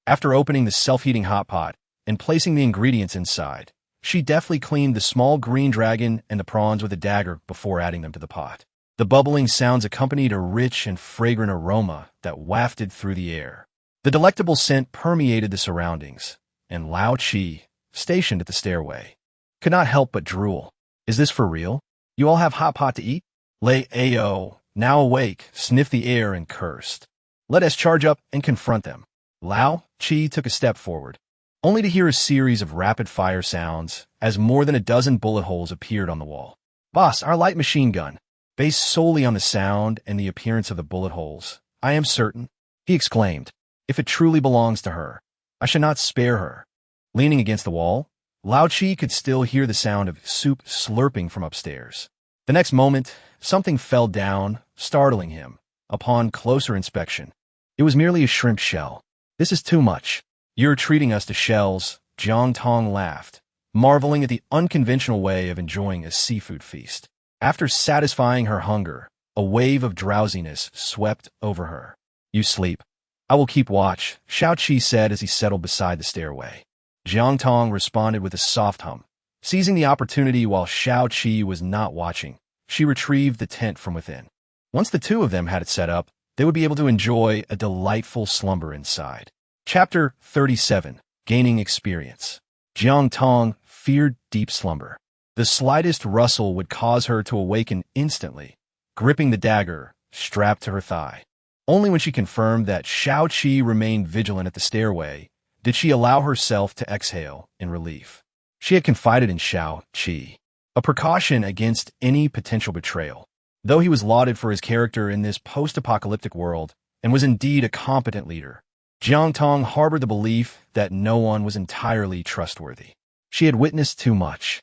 After opening the self-heating hot pot and placing the ingredients inside, she deftly cleaned the small green dragon and the prawns with a dagger before adding them to the pot. The bubbling sounds accompanied a rich and fragrant aroma that wafted through the air. The delectable scent permeated the surroundings, and Lao Qi, stationed at the stairway, could not help but drool. "Is this for real? You all have hot pot to eat?" Lei Ao, now awake, sniffed the air and cursed. "Let us charge up and confront them." Lao Qi took a step forward, only to hear a series of rapid-fire sounds as more than a dozen bullet holes appeared on the wall. "Boss, our light machine gun." Based solely on the sound and the appearance of the bullet holes, "I am certain," he exclaimed, "if it truly belongs to her, I shall not spare her." Leaning against the wall, Lao Qi could still hear the sound of soup slurping from upstairs. The next moment, something fell down, startling him. Upon closer inspection, it was merely a shrimp shell. "This is too much. You're treating us to shells," Jiang Tong laughed, marveling at the unconventional way of enjoying a seafood feast. After satisfying her hunger, a wave of drowsiness swept over her. "You sleep. I will keep watch," Shao Qi said as he settled beside the stairway. Jiang Tong responded with a soft hum. Seizing the opportunity while Shao Qi was not watching, she retrieved the tent from within. Once the two of them had it set up, they would be able to enjoy a delightful slumber inside. Chapter 37. Gaining Experience. Jiang Tong feared deep slumber. The slightest rustle would cause her to awaken instantly, gripping the dagger strapped to her thigh. Only when she confirmed that Shao Qi remained vigilant at the stairway did she allow herself to exhale in relief. She had confided in Shao Qi, a precaution against any potential betrayal. Though he was lauded for his character in this post-apocalyptic world and was indeed a competent leader, Jiang Tong harbored the belief that no one was entirely trustworthy. She had witnessed too much.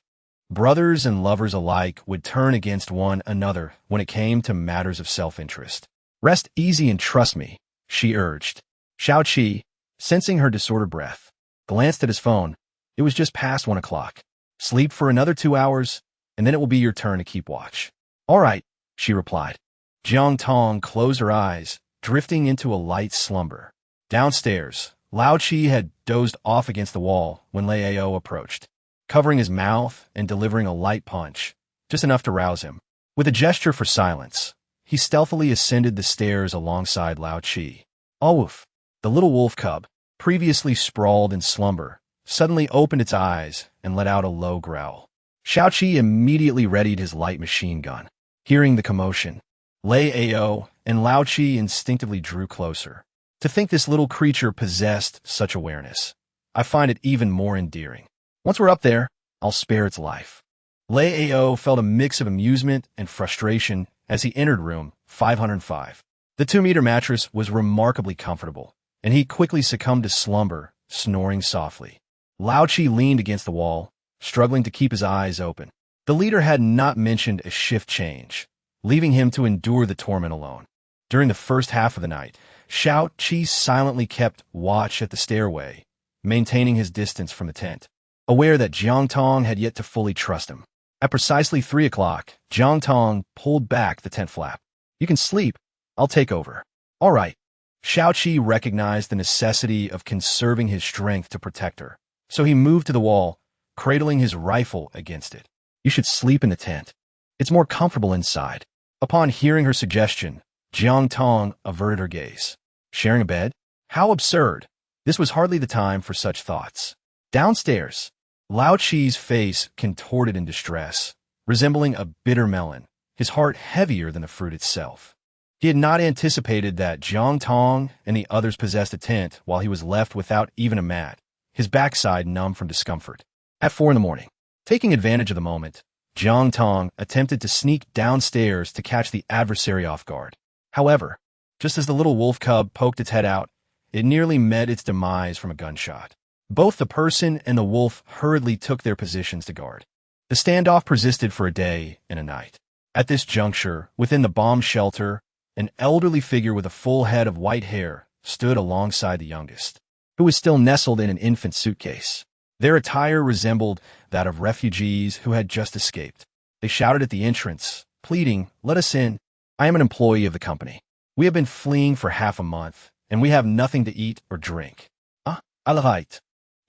Brothers and lovers alike would turn against one another when it came to matters of self-interest. "Rest easy and trust me," she urged. Shao Qi, sensing her disordered breath, glanced at his phone. It was just past 1 o'clock. "Sleep for another 2 hours, and then it will be your turn to keep watch." "All right," she replied. Jiang Tong closed her eyes, drifting into a light slumber. Downstairs, Lao Qi had dozed off against the wall when Lei Ao approached, covering his mouth and delivering a light punch, just enough to rouse him. With a gesture for silence, he stealthily ascended the stairs alongside Lao Qi. Awoof! The little wolf cub, previously sprawled in slumber, suddenly opened its eyes and let out a low growl. Shao Qi immediately readied his light machine gun. Hearing the commotion, Lei Ao and Lao Qi instinctively drew closer. To think this little creature possessed such awareness, I find it even more endearing. Once we're up there, I'll spare its life. Lei Ao felt a mix of amusement and frustration as he entered room 505. The 2-meter mattress was remarkably comfortable, and he quickly succumbed to slumber, snoring softly. Lao Qi leaned against the wall, struggling to keep his eyes open. The leader had not mentioned a shift change, leaving him to endure the torment alone. During the first half of the night, Shao Qi silently kept watch at the stairway, maintaining his distance from the tent, aware that Jiang Tong had yet to fully trust him. At precisely 3 o'clock, Jiang Tong pulled back the tent flap. "You can sleep. I'll take over." "All right." Shao Qi recognized the necessity of conserving his strength to protect her, so he moved to the wall, cradling his rifle against it. "You should sleep in the tent. It's more comfortable inside." Upon hearing her suggestion, Jiang Tong averted her gaze. Sharing a bed? How absurd! This was hardly the time for such thoughts. Downstairs, Lao Qi's face contorted in distress, resembling a bitter melon, his heart heavier than the fruit itself. He had not anticipated that Jiang Tong and the others possessed a tent while he was left without even a mat, his backside numb from discomfort. At 4 in the morning, taking advantage of the moment, Jiang Tong attempted to sneak downstairs to catch the adversary off guard. However, just as the little wolf cub poked its head out, it nearly met its demise from a gunshot. Both the person and the wolf hurriedly took their positions to guard. The standoff persisted for a day and a night. At this juncture, within the bomb shelter, an elderly figure with a full head of white hair stood alongside the youngest, who was still nestled in an infant suitcase. Their attire resembled that of refugees who had just escaped. They shouted at the entrance, pleading, "Let us in. I am an employee of the company. We have been fleeing for half a month, and we have nothing to eat or drink." All right.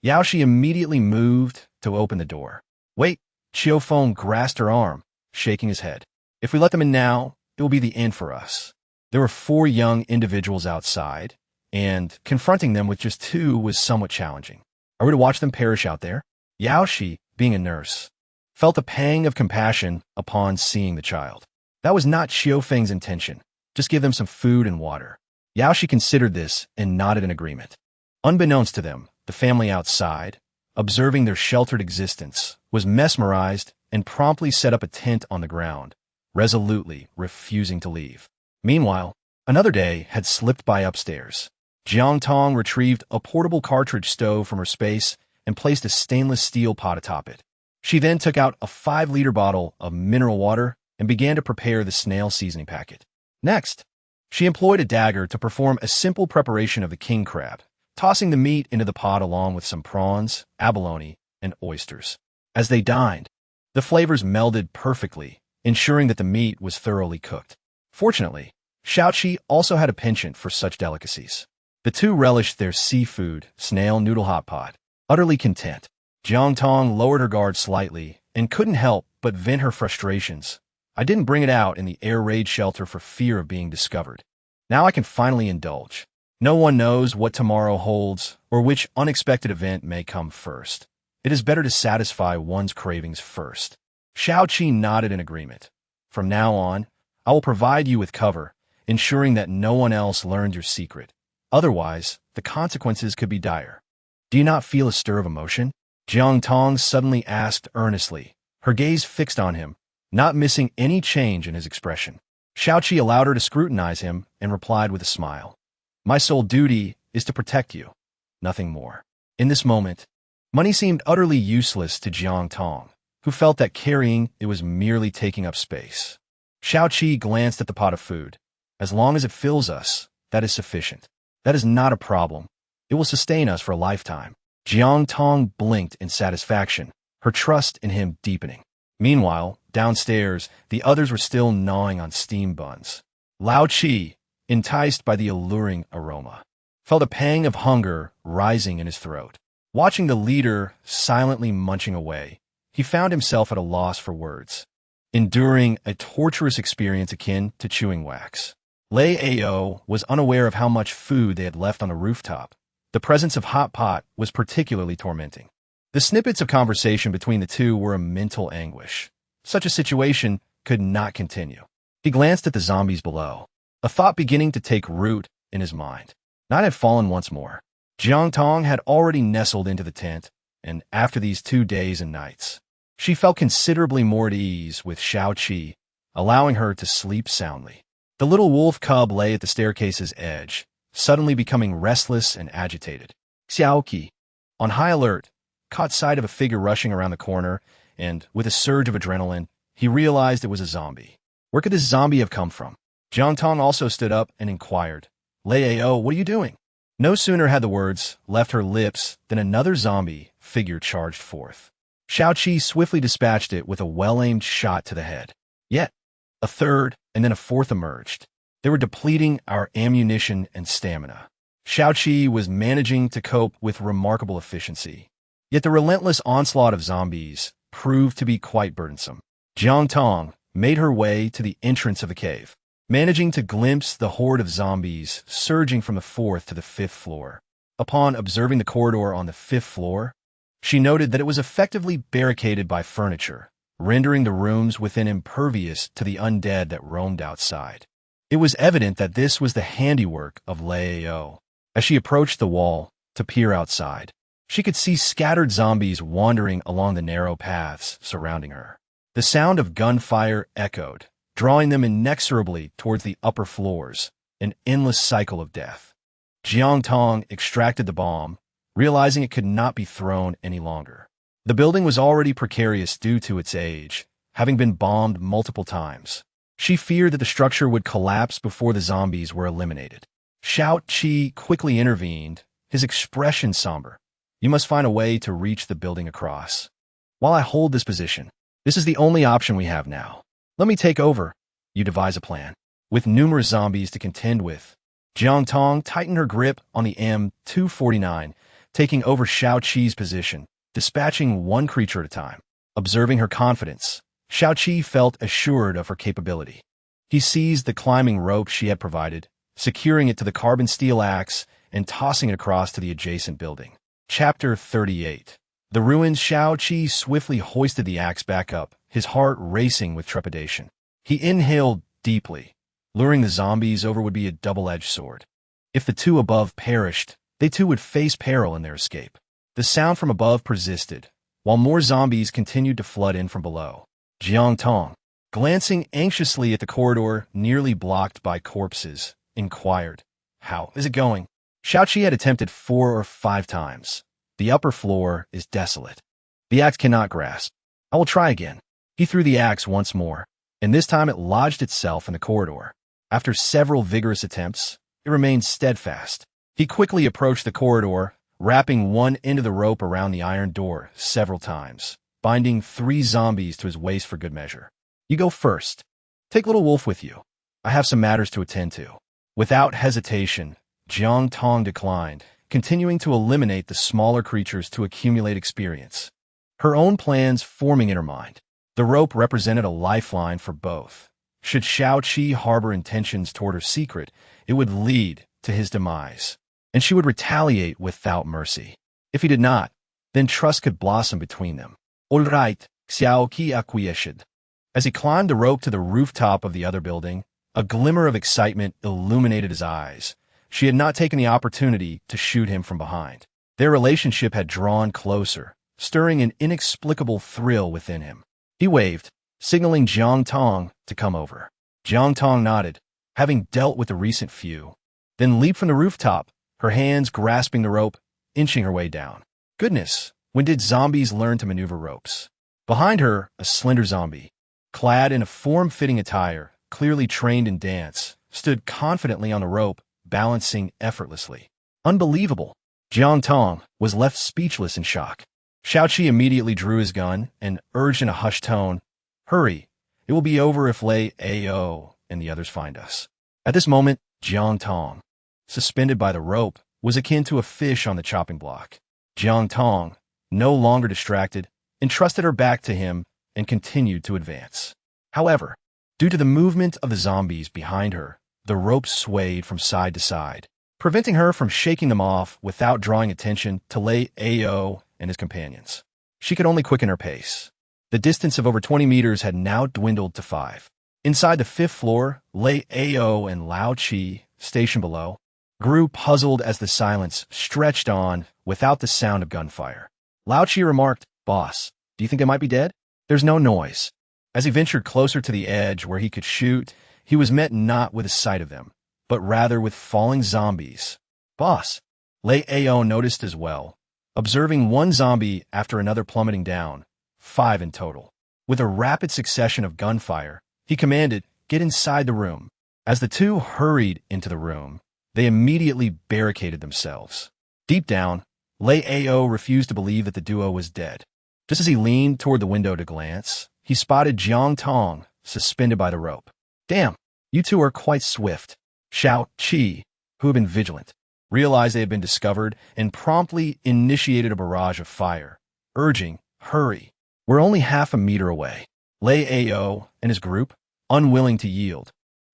Yaoshi immediately moved to open the door. "Wait," Qiu Feng grasped her arm, shaking his head. "If we let them in now, it will be the end for us." There were 4 young individuals outside, and confronting them with just 2 was somewhat challenging. Are we to watch them perish out there? Yaoshi, being a nurse, felt a pang of compassion upon seeing the child. That was not Qiu Feng's intention. Just give them some food and water. Yaoshi considered this and nodded in agreement. Unbeknownst to them, the family outside, observing their sheltered existence, was mesmerized and promptly set up a tent on the ground, resolutely refusing to leave. Meanwhile, another day had slipped by upstairs. Jiang Tong retrieved a portable cartridge stove from her space and placed a stainless steel pot atop it. She then took out a 5-liter bottle of mineral water and began to prepare the snail seasoning packet. Next, she employed a dagger to perform a simple preparation of the king crab, tossing the meat into the pot along with some prawns, abalone, and oysters. As they dined, the flavors melded perfectly, ensuring that the meat was thoroughly cooked. Fortunately, Shaoqi also had a penchant for such delicacies. The 2 relished their seafood, snail noodle hot pot, utterly content. Jiang Tong lowered her guard slightly and couldn't help but vent her frustrations. "I didn't bring it out in the air raid shelter for fear of being discovered. Now I can finally indulge. No one knows what tomorrow holds or which unexpected event may come first. It is better to satisfy one's cravings first." Shaoqi nodded in agreement. "From now on, I will provide you with cover, ensuring that no one else learns your secret. Otherwise, the consequences could be dire." "Do you not feel a stir of emotion?" Jiang Tong suddenly asked earnestly, her gaze fixed on him, not missing any change in his expression. Shaoqi allowed her to scrutinize him and replied with a smile. "My sole duty is to protect you, nothing more." In this moment, money seemed utterly useless to Jiang Tong, who felt that carrying it was merely taking up space. Shaoqi glanced at the pot of food. "As long as it fills us, that is sufficient. That is not a problem. It will sustain us for a lifetime." Jiang Tong blinked in satisfaction, her trust in him deepening. Meanwhile, downstairs, the others were still gnawing on steam buns. Lao Chi, enticed by the alluring aroma, felt a pang of hunger rising in his throat. Watching the leader silently munching away, he found himself at a loss for words, enduring a torturous experience akin to chewing wax. Lei Ao was unaware of how much food they had left on the rooftop. The presence of hot pot was particularly tormenting. The snippets of conversation between the 2 were a mental anguish. Such a situation could not continue. He glanced at the zombies below, a thought beginning to take root in his mind. Night had fallen once more. Jiang Tong had already nestled into the tent, and after these 2 days and nights, she felt considerably more at ease with Shaoqi, allowing her to sleep soundly. The little wolf cub lay at the staircase's edge, suddenly becoming restless and agitated. Xiaoqi, on high alert, caught sight of a figure rushing around the corner, and, with a surge of adrenaline, he realized it was a zombie. Where could this zombie have come from? Jiang Tong also stood up and inquired, "Lei Ao, what are you doing?" No sooner had the words left her lips than another zombie figure charged forth. Shaoqi swiftly dispatched it with a well-aimed shot to the head. Yet, a third and then a fourth emerged. They were depleting our ammunition and stamina. Shaoqi was managing to cope with remarkable efficiency. Yet the relentless onslaught of zombies proved to be quite burdensome. Jiang Tong made her way to the entrance of the cave, managing to glimpse the horde of zombies surging from the 4th to the 5th floor. Upon observing the corridor on the 5th floor, she noted that it was effectively barricaded by furniture, rendering the rooms within impervious to the undead that roamed outside. It was evident that this was the handiwork of Lei Ao. As she approached the wall to peer outside, She could see scattered zombies wandering along the narrow paths surrounding her. The sound of gunfire echoed, drawing them inexorably towards the upper floors, an endless cycle of death. Jiang Tong extracted the bomb, realizing it could not be thrown any longer. The building was already precarious due to its age, having been bombed multiple times. She feared that the structure would collapse before the zombies were eliminated. Shao Qi quickly intervened, his expression somber. You must find a way to reach the building across. While I hold this position, this is the only option we have now. Let me take over. You devise a plan. With numerous zombies to contend with, Jiang Tong tightened her grip on the M249, taking over Shao Qi's position, dispatching one creature at a time. Observing her confidence, Shao Qi felt assured of her capability. He seized the climbing rope she had provided, securing it to the carbon steel axe and tossing it across to the adjacent building. Chapter 38. The ruined Shao Qi swiftly hoisted the axe back up, his heart racing with trepidation. He inhaled deeply. Luring the zombies over would be a double-edged sword. If the two above perished, they too would face peril in their escape. The sound from above persisted, while more zombies continued to flood in from below. Jiang Tong, glancing anxiously at the corridor nearly blocked by corpses, inquired, "How is it going?" Shao Qi had attempted 4 or 5 times. The upper floor is desolate. The axe cannot grasp. I will try again. He threw the axe once more, and this time it lodged itself in the corridor. After several vigorous attempts, it remained steadfast. He quickly approached the corridor, wrapping one end of the rope around the iron door several times, binding 3 zombies to his waist for good measure. You go first. Take Little Wolf with you. I have some matters to attend to. Without hesitation, Jiang Tong declined, continuing to eliminate the smaller creatures to accumulate experience. Her own plans forming in her mind. The rope represented a lifeline for both. Should Shao Qi harbor intentions toward her secret, it would lead to his demise, and she would retaliate without mercy. If he did not, then trust could blossom between them. All right, Xiao Qi acquiesced. As he climbed the rope to the rooftop of the other building, a glimmer of excitement illuminated his eyes. She had not taken the opportunity to shoot him from behind. Their relationship had drawn closer, stirring an inexplicable thrill within him. He waved, signaling Jiang Tong to come over. Jiang Tong nodded, having dealt with the recent few, then leaped from the rooftop, her hands grasping the rope, inching her way down. Goodness, when did zombies learn to maneuver ropes? Behind her, a slender zombie, clad in a form-fitting attire, clearly trained in dance, stood confidently on the rope, balancing effortlessly. Unbelievable! Jiang Tong was left speechless in shock. Shao Qi immediately drew his gun and urged in a hushed tone, "Hurry! It will be over if Lei Ao and the others find us." At this moment, Jiang Tong, suspended by the rope, was akin to a fish on the chopping block. Jiang Tong, no longer distracted, entrusted her back to him and continued to advance. However, due to the movement of the zombies behind her, the rope swayed from side to side, preventing her from shaking them off without drawing attention to Lei Ao and his companions. She could only quicken her pace. The distance of over 20 meters had now dwindled to 5. Inside the 5th floor, Lei Ao and Lao Qi, stationed below, grew puzzled as the silence stretched on without the sound of gunfire. Lao Qi remarked, "Boss, do you think they might be dead?" There's no noise. As he ventured closer to the edge where he could shoot, he was met not with a sight of them, but rather with falling zombies. "Boss," Lei Ao noticed as well, observing one zombie after another plummeting down, 5 in total. With a rapid succession of gunfire, he commanded, "Get inside the room." As the two hurried into the room, they immediately barricaded themselves. Deep down, Lei Ao refused to believe that the duo was dead. Just as he leaned toward the window to glance, he spotted Jiang Tong, suspended by the rope. "Damn, you two are quite swift." Shao Qi, who had been vigilant, realized they had been discovered and promptly initiated a barrage of fire, urging, "Hurry, we're only half a meter away." Lei Ao and his group, unwilling to yield,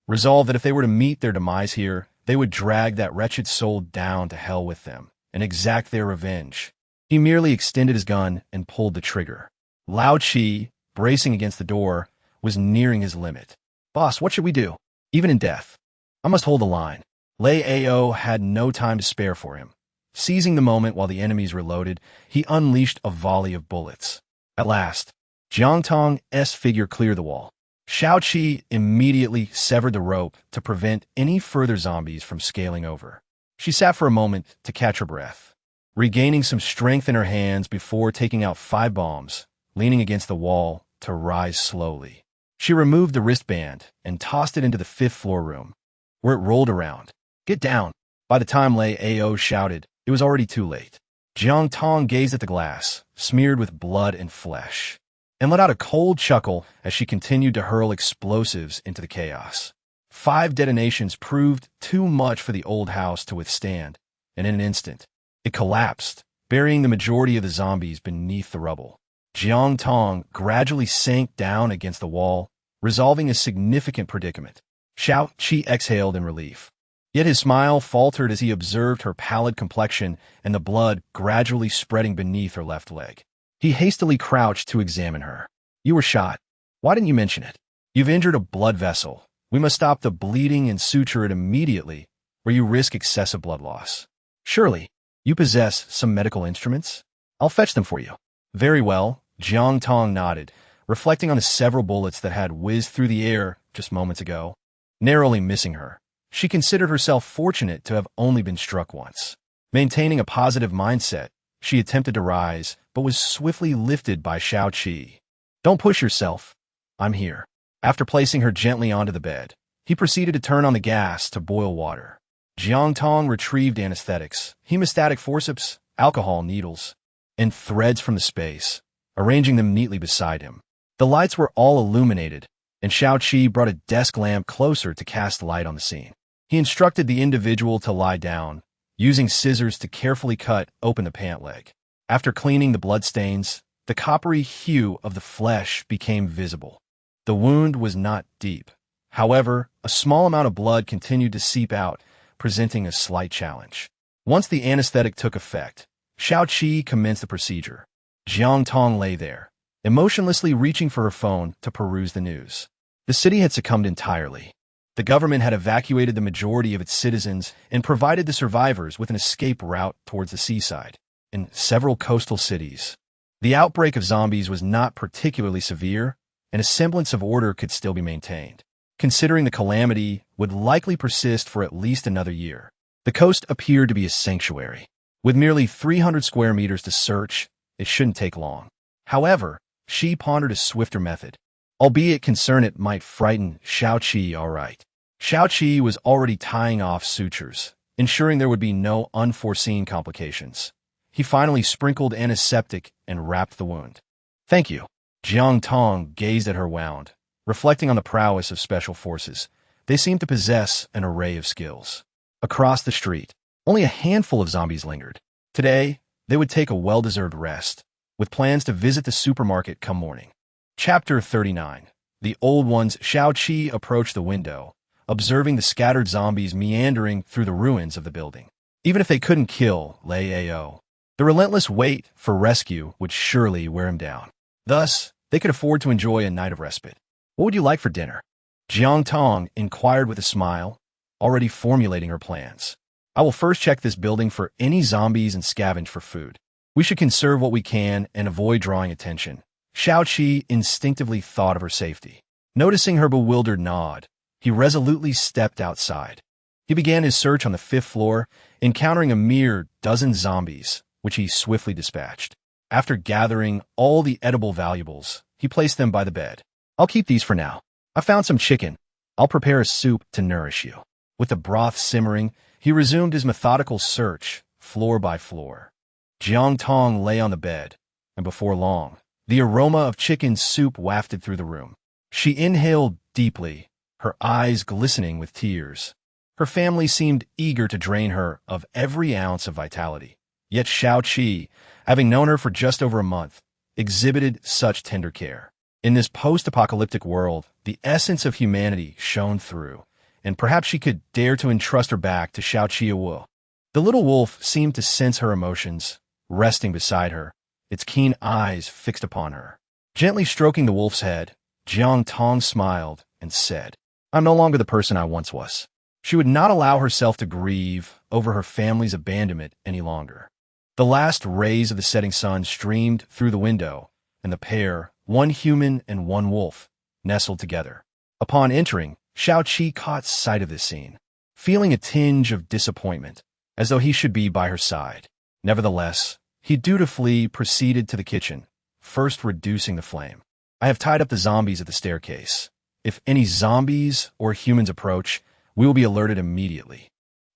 resolved that if they were to meet their demise here, they would drag that wretched soul down to hell with them and exact their revenge. He merely extended his gun and pulled the trigger. Lao Qi, bracing against the door, was nearing his limit. "Boss, what should we do? Even in death, I must hold the line." Lei Ao had no time to spare for him. Seizing the moment while the enemies reloaded, he unleashed a volley of bullets. At last, Jiang Tong's figure cleared the wall. Xiaoqi immediately severed the rope to prevent any further zombies from scaling over. She sat for a moment to catch her breath, regaining some strength in her hands before taking out 5 bombs, leaning against the wall to rise slowly. She removed the wristband and tossed it into the 5th floor room, where it rolled around. "Get down!" By the time Lei Ao shouted, it was already too late. Jiang Tong gazed at the glass, smeared with blood and flesh, and let out a cold chuckle as she continued to hurl explosives into the chaos. 5 detonations proved too much for the old house to withstand, and in an instant, it collapsed, burying the majority of the zombies beneath the rubble. Jiang Tong gradually sank down against the wall, resolving a significant predicament. Xiaoqi exhaled in relief. Yet his smile faltered as he observed her pallid complexion and the blood gradually spreading beneath her left leg. He hastily crouched to examine her. "You were shot. Why didn't you mention it? You've injured a blood vessel. We must stop the bleeding and suture it immediately, or you risk excessive blood loss. Surely, you possess some medical instruments? I'll fetch them for you." "Very well," Jiang Tong nodded, reflecting on the several bullets that had whizzed through the air just moments ago, narrowly missing her. She considered herself fortunate to have only been struck once. Maintaining a positive mindset, she attempted to rise, but was swiftly lifted by Xiaoqi. "Don't push yourself. I'm here." After placing her gently onto the bed, he proceeded to turn on the gas to boil water. Jiang Tong retrieved anesthetics, hemostatic forceps, alcohol needles, and threads from the space, arranging them neatly beside him. The lights were all illuminated, and Xiaoqi brought a desk lamp closer to cast light on the scene. He instructed the individual to lie down, using scissors to carefully cut open the pant leg. After cleaning the bloodstains, the coppery hue of the flesh became visible. The wound was not deep. However, a small amount of blood continued to seep out, presenting a slight challenge. Once the anesthetic took effect, Xiaoqi commenced the procedure. Jiang Tong lay there, emotionlessly reaching for her phone to peruse the news. The city had succumbed entirely. The government had evacuated the majority of its citizens and provided the survivors with an escape route towards the seaside. In several coastal cities, the outbreak of zombies was not particularly severe, and a semblance of order could still be maintained. Considering the calamity would likely persist for at least another year, the coast appeared to be a sanctuary. With merely 300 square meters to search, it shouldn't take long. However, she pondered a swifter method, albeit concerned it might frighten Xiaoqi outright. Xiaoqi was already tying off sutures, ensuring there would be no unforeseen complications. He finally sprinkled antiseptic and wrapped the wound. "Thank you." Jiang Tong gazed at her wound, reflecting on the prowess of special forces. They seemed to possess an array of skills. Across the street, only a handful of zombies lingered. Today, they would take a well-deserved rest, with plans to visit the supermarket come morning. Chapter 39. The Old Ones. Xiaoqi approached the window, observing the scattered zombies meandering through the ruins of the building. Even if they couldn't kill Lei Ao, the relentless wait for rescue would surely wear him down. Thus, they could afford to enjoy a night of respite. "What would you like for dinner?" Jiang Tong inquired with a smile, already formulating her plans. "I will first check this building for any zombies and scavenge for food. We should conserve what we can and avoid drawing attention." Xiaoqi instinctively thought of her safety. Noticing her bewildered nod, he resolutely stepped outside. He began his search on the 5th floor, encountering a mere dozen zombies, which he swiftly dispatched. After gathering all the edible valuables, he placed them by the bed. "I'll keep these for now. I found some chicken. I'll prepare a soup to nourish you." With the broth simmering, he resumed his methodical search, floor by floor. Jiang Tong lay on the bed, and before long, the aroma of chicken soup wafted through the room. She inhaled deeply, her eyes glistening with tears. Her family seemed eager to drain her of every ounce of vitality. Yet Xiaoqi, having known her for just over a month, exhibited such tender care. In this post-apocalyptic world, the essence of humanity shone through, and perhaps she could dare to entrust her back to Xiaoqi Wu. The little wolf seemed to sense her emotions, resting beside her, its keen eyes fixed upon her. Gently stroking the wolf's head, Jiang Tong smiled and said, "I'm no longer the person I once was. She would not allow herself to grieve over her family's abandonment any longer. The last rays of the setting sun streamed through the window, and the pair, one human and one wolf, nestled together. Upon entering, Xiaoqi caught sight of this scene, feeling a tinge of disappointment, as though he should be by her side. Nevertheless, he dutifully proceeded to the kitchen, first reducing the flame. I have tied up the zombies at the staircase. If any zombies or humans approach, we will be alerted immediately.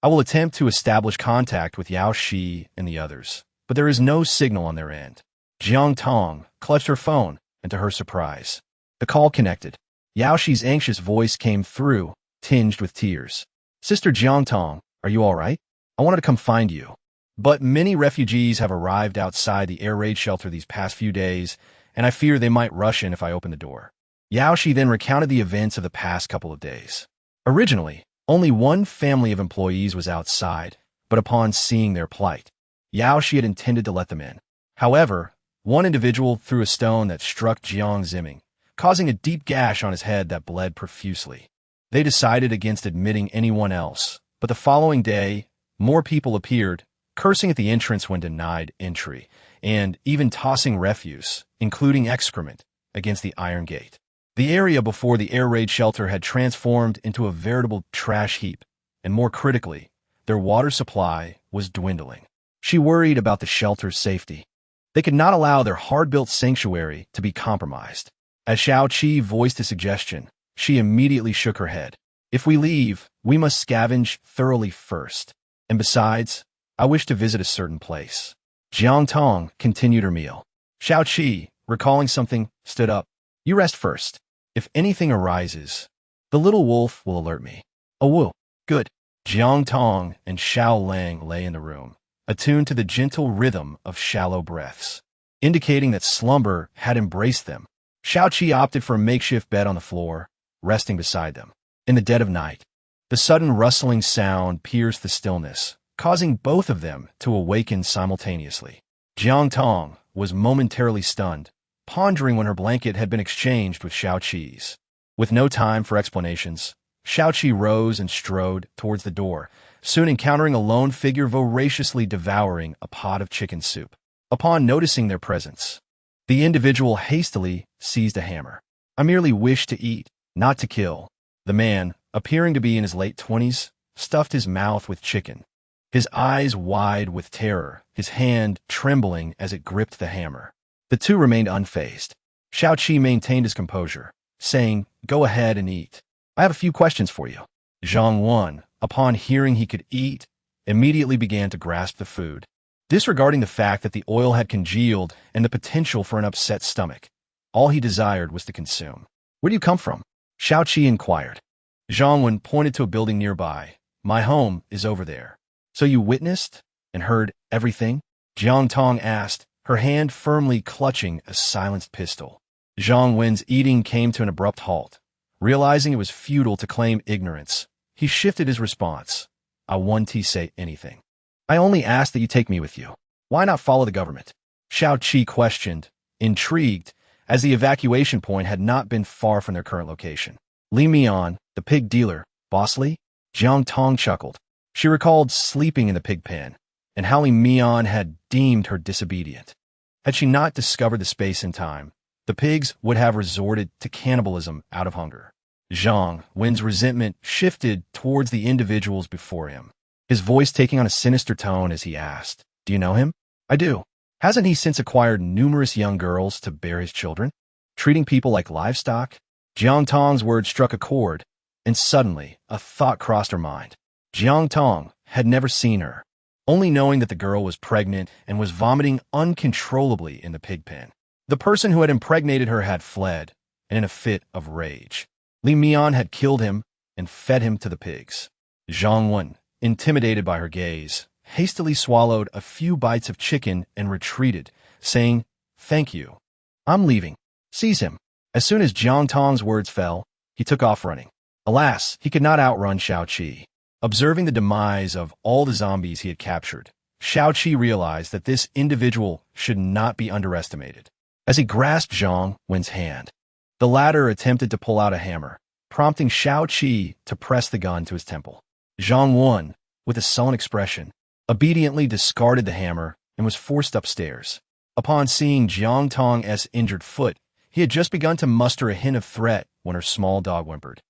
I will attempt to establish contact with Yao Shi and the others, but there is no signal on their end. Jiang Tong clutched her phone, and to her surprise, the call connected. Yao Shi's anxious voice came through, tinged with tears. Sister Jiang Tong, are you all right? I wanted to come find you. But many refugees have arrived outside the air raid shelter these past few days, and I fear they might rush in if I open the door. Yao Shi then recounted the events of the past couple of days. Originally, only one family of employees was outside, but upon seeing their plight, Yao Shi had intended to let them in. However, one individual threw a stone that struck Jiang Ziming, causing a deep gash on his head that bled profusely. They decided against admitting anyone else, but the following day, more people appeared, cursing at the entrance when denied entry, and even tossing refuse, including excrement, against the iron gate. The area before the air raid shelter had transformed into a veritable trash heap, and more critically, their water supply was dwindling. She worried about the shelter's safety. They could not allow their hard-built sanctuary to be compromised. As Xiaoqi voiced a suggestion, she immediately shook her head. If we leave, we must scavenge thoroughly first. And besides, I wish to visit a certain place. Jiang Tong continued her meal. Xiaoqi, recalling something, stood up. You rest first. If anything arises, the little wolf will alert me. Oh, woo. Good. Jiang Tong and Xiao Lang lay in the room, attuned to the gentle rhythm of shallow breaths, indicating that slumber had embraced them. Xiaoqi opted for a makeshift bed on the floor, resting beside them. In the dead of night, the sudden rustling sound pierced the stillness, causing both of them to awaken simultaneously. Jiang Tong was momentarily stunned, pondering when her blanket had been exchanged with Xiaoqi's. With no time for explanations, Xiaoqi rose and strode towards the door, soon encountering a lone figure voraciously devouring a pot of chicken soup. Upon noticing their presence, the individual hastily seized a hammer. I merely wish to eat, not to kill. The man, appearing to be in his late 20s, stuffed his mouth with chicken, his eyes wide with terror, his hand trembling as it gripped the hammer. The two remained unfazed. Xiaoqi maintained his composure, saying, "Go ahead and eat. I have a few questions for you." Zhang Wan, upon hearing he could eat, immediately began to grasp the food, disregarding the fact that the oil had congealed and the potential for an upset stomach. All he desired was to consume. "Where do you come from?" Xiaoqi inquired. Zhang Wan pointed to a building nearby. "My home is over there." "So you witnessed and heard everything?" Jiang Tong asked, her hand firmly clutching a silenced pistol. Zhang Wen's eating came to an abrupt halt. Realizing it was futile to claim ignorance, he shifted his response. "I won't say anything. I only ask that you take me with you. Why not follow the government?" Xiaoqi questioned, intrigued, as the evacuation point had not been far from their current location. Li Mian, the pig dealer, bossly? Jiang Tong chuckled. She recalled sleeping in the pig pen, and how Li Mian had deemed her disobedient. Had she not discovered the space in time, the pigs would have resorted to cannibalism out of hunger. Zhang Wen's resentment shifted towards the individuals before him, his voice taking on a sinister tone as he asked, "Do you know him?" "I do. Hasn't he since acquired numerous young girls to bear his children? Treating people like livestock?" Jiang Tong's words struck a chord, and suddenly a thought crossed her mind. Jiang Tong had never seen her, only knowing that the girl was pregnant and was vomiting uncontrollably in the pig pen. The person who had impregnated her had fled, and in a fit of rage, Li Mian had killed him and fed him to the pigs. Zhang Wen, intimidated by her gaze, hastily swallowed a few bites of chicken and retreated, saying, "Thank you. I'm leaving. Seize him." As soon as Jiang Tong's words fell, he took off running. Alas, he could not outrun Xiaoqi. Observing the demise of all the zombies he had captured, Xiaoqi realized that this individual should not be underestimated. As he grasped Zhang Wen's hand, the latter attempted to pull out a hammer, prompting Xiaoqi to press the gun to his temple. Zhang Wen, with a sullen expression, obediently discarded the hammer and was forced upstairs. Upon seeing Jiang Tong's injured foot, he had just begun to muster a hint of threat when her small dog whimpered.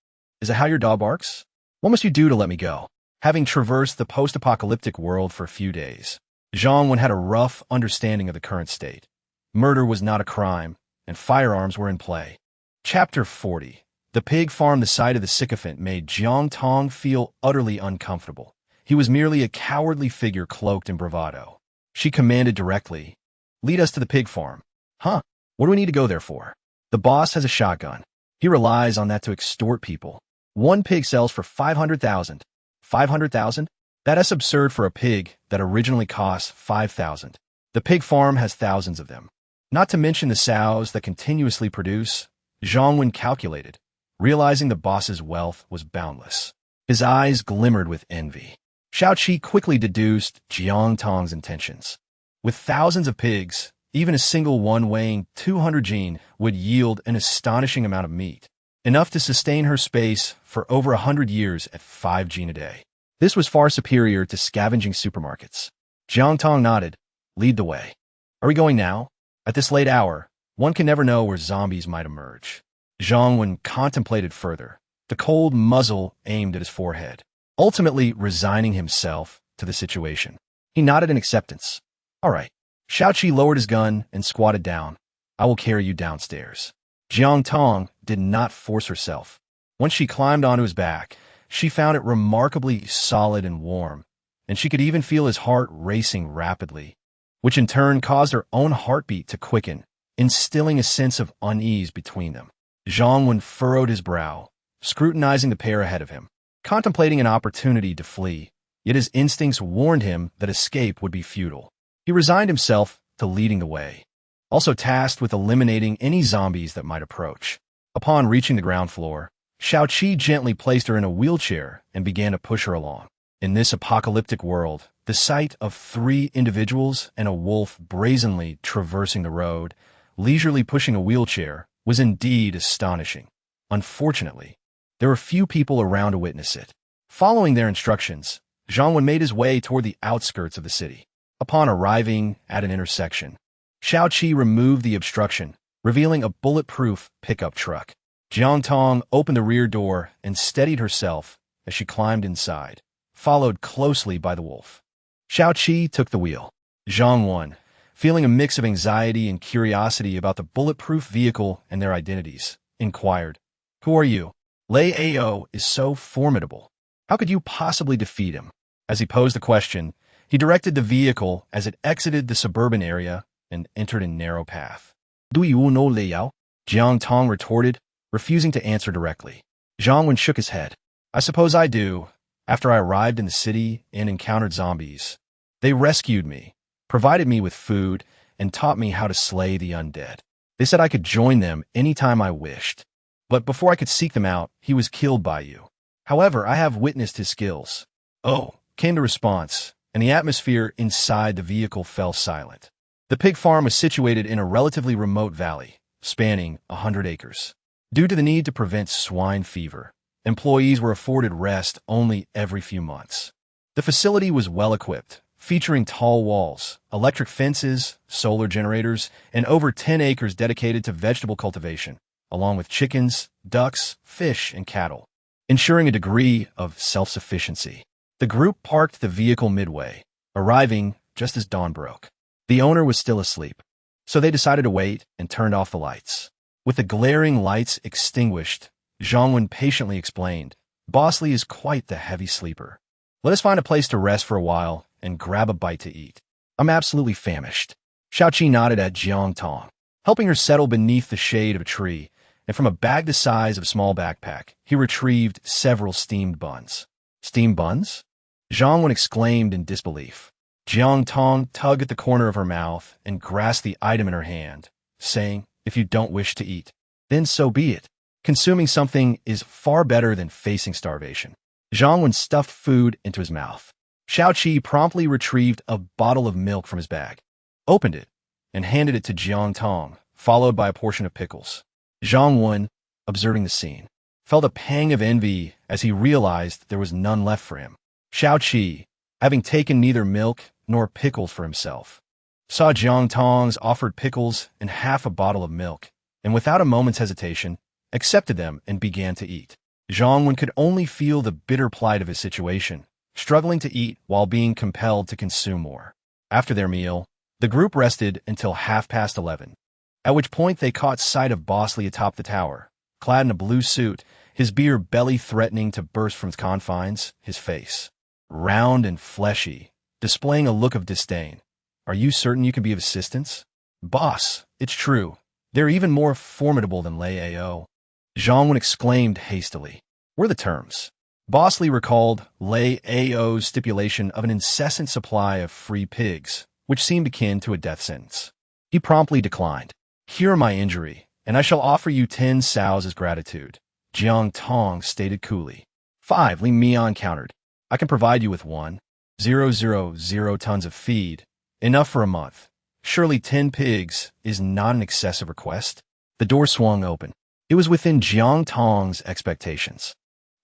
"Is it how your dog barks? What must you do to let me go?" Having traversed the post-apocalyptic world for a few days, Zhang Wen had a rough understanding of the current state. Murder was not a crime, and firearms were in play. Chapter 40. The pig farm. The sight of the sycophant made Jiang Tong feel utterly uncomfortable. He was merely a cowardly figure cloaked in bravado. She commanded directly, "Lead us to the pig farm." "Huh? What do we need to go there for?" "The boss has a shotgun. He relies on that to extort people. One pig sells for 500,000. 500,000? That's absurd for a pig that originally cost 5,000. The pig farm has thousands of them. Not to mention the sows that continuously produce." Zhang Wen calculated, realizing the boss's wealth was boundless. His eyes glimmered with envy. Xiao Qi quickly deduced Jiang Tong's intentions. With thousands of pigs, even a single one weighing 200 jin would yield an astonishing amount of meat, enough to sustain her space for over 100 years at 5 jin a day. This was far superior to scavenging supermarkets. Jiang Tong nodded. "Lead the way." "Are we going now? At this late hour, one can never know where zombies might emerge." Zhang Wen contemplated further, the cold muzzle aimed at his forehead, ultimately resigning himself to the situation. He nodded in acceptance. "All right." Xiao Qi lowered his gun and squatted down. "I will carry you downstairs." Jiang Tong did not force herself. Once she climbed onto his back, she found it remarkably solid and warm, and she could even feel his heart racing rapidly, which in turn caused her own heartbeat to quicken, instilling a sense of unease between them. Zhang Wen furrowed his brow, scrutinizing the pair ahead of him, contemplating an opportunity to flee, yet his instincts warned him that escape would be futile. He resigned himself to leading the way, also tasked with eliminating any zombies that might approach. Upon reaching the ground floor, Xiao Qi gently placed her in a wheelchair and began to push her along. In this apocalyptic world, the sight of 3 individuals and a wolf brazenly traversing the road, leisurely pushing a wheelchair, was indeed astonishing. Unfortunately, there were few people around to witness it. Following their instructions, Zhang Wen made his way toward the outskirts of the city. Upon arriving at an intersection, Xiao Qi removed the obstruction, revealing a bulletproof pickup truck. Jiang Tong opened the rear door and steadied herself as she climbed inside, followed closely by the wolf. Xiao Qi took the wheel. Zhang Wen, feeling a mix of anxiety and curiosity about the bulletproof vehicle and their identities, inquired, "Who are you? Lei Ao is so formidable. How could you possibly defeat him?" As he posed the question, he directed the vehicle as it exited the suburban area and entered a narrow path. "Do you know Lei Ao?" Jiang Tong retorted, refusing to answer directly. Zhang Wen shook his head. "I suppose I do. After I arrived in the city and encountered zombies, they rescued me, provided me with food, and taught me how to slay the undead. They said I could join them anytime I wished. But before I could seek them out, he was killed by you. However, I have witnessed his skills." "Oh," came the response, and the atmosphere inside the vehicle fell silent. The pig farm was situated in a relatively remote valley, spanning 100 acres. Due to the need to prevent swine fever, employees were afforded rest only every few months. The facility was well equipped, featuring tall walls, electric fences, solar generators, and over 10 acres dedicated to vegetable cultivation, along with chickens, ducks, fish, and cattle, ensuring a degree of self-sufficiency. The group parked the vehicle midway, arriving just as dawn broke. The owner was still asleep, so they decided to wait and turned off the lights. With the glaring lights extinguished, Zhang Wen patiently explained, "Boss Li is quite the heavy sleeper. Let us find a place to rest for a while and grab a bite to eat. I'm absolutely famished." Xiao Qi nodded at Jiang Tong, helping her settle beneath the shade of a tree, and from a bag the size of a small backpack, he retrieved several steamed buns. "Steamed buns?" Zhang Wen exclaimed in disbelief. Jiang Tong tugged at the corner of her mouth and grasped the item in her hand, saying, "If you don't wish to eat, then so be it. Consuming something is far better than facing starvation." Zhang Wen stuffed food into his mouth. Xiao Qi promptly retrieved a bottle of milk from his bag, opened it, and handed it to Jiang Tong, followed by a portion of pickles. Zhang Wen, observing the scene, felt a pang of envy as he realized there was none left for him. Xiao Qi, having taken neither milk nor pickles for himself, saw Jiang Tong's offered pickles and half a bottle of milk, and without a moment's hesitation, accepted them and began to eat. Jiang Wen could only feel the bitter plight of his situation, struggling to eat while being compelled to consume more. After their meal, the group rested until 11:30, at which point they caught sight of Bosley atop the tower, clad in a blue suit, his beer belly threatening to burst from its confines, his face round and fleshy, displaying a look of disdain. "Are you certain you can be of assistance?" "Boss, it's true. They're even more formidable than Lei Ao," Jiang Wen exclaimed hastily. "Were the terms?" Bosley recalled Lei Ao's stipulation of an incessant supply of free pigs, which seemed akin to a death sentence. He promptly declined. "Here my injury, and I shall offer you 10 sows as gratitude," Jiang Tong stated coolly. "5, Li Mian countered. "I can provide you with 1,000 tons of feed, enough for a month. Surely 10 pigs is not an excessive request?" The door swung open. It was within Jiang Tong's expectations.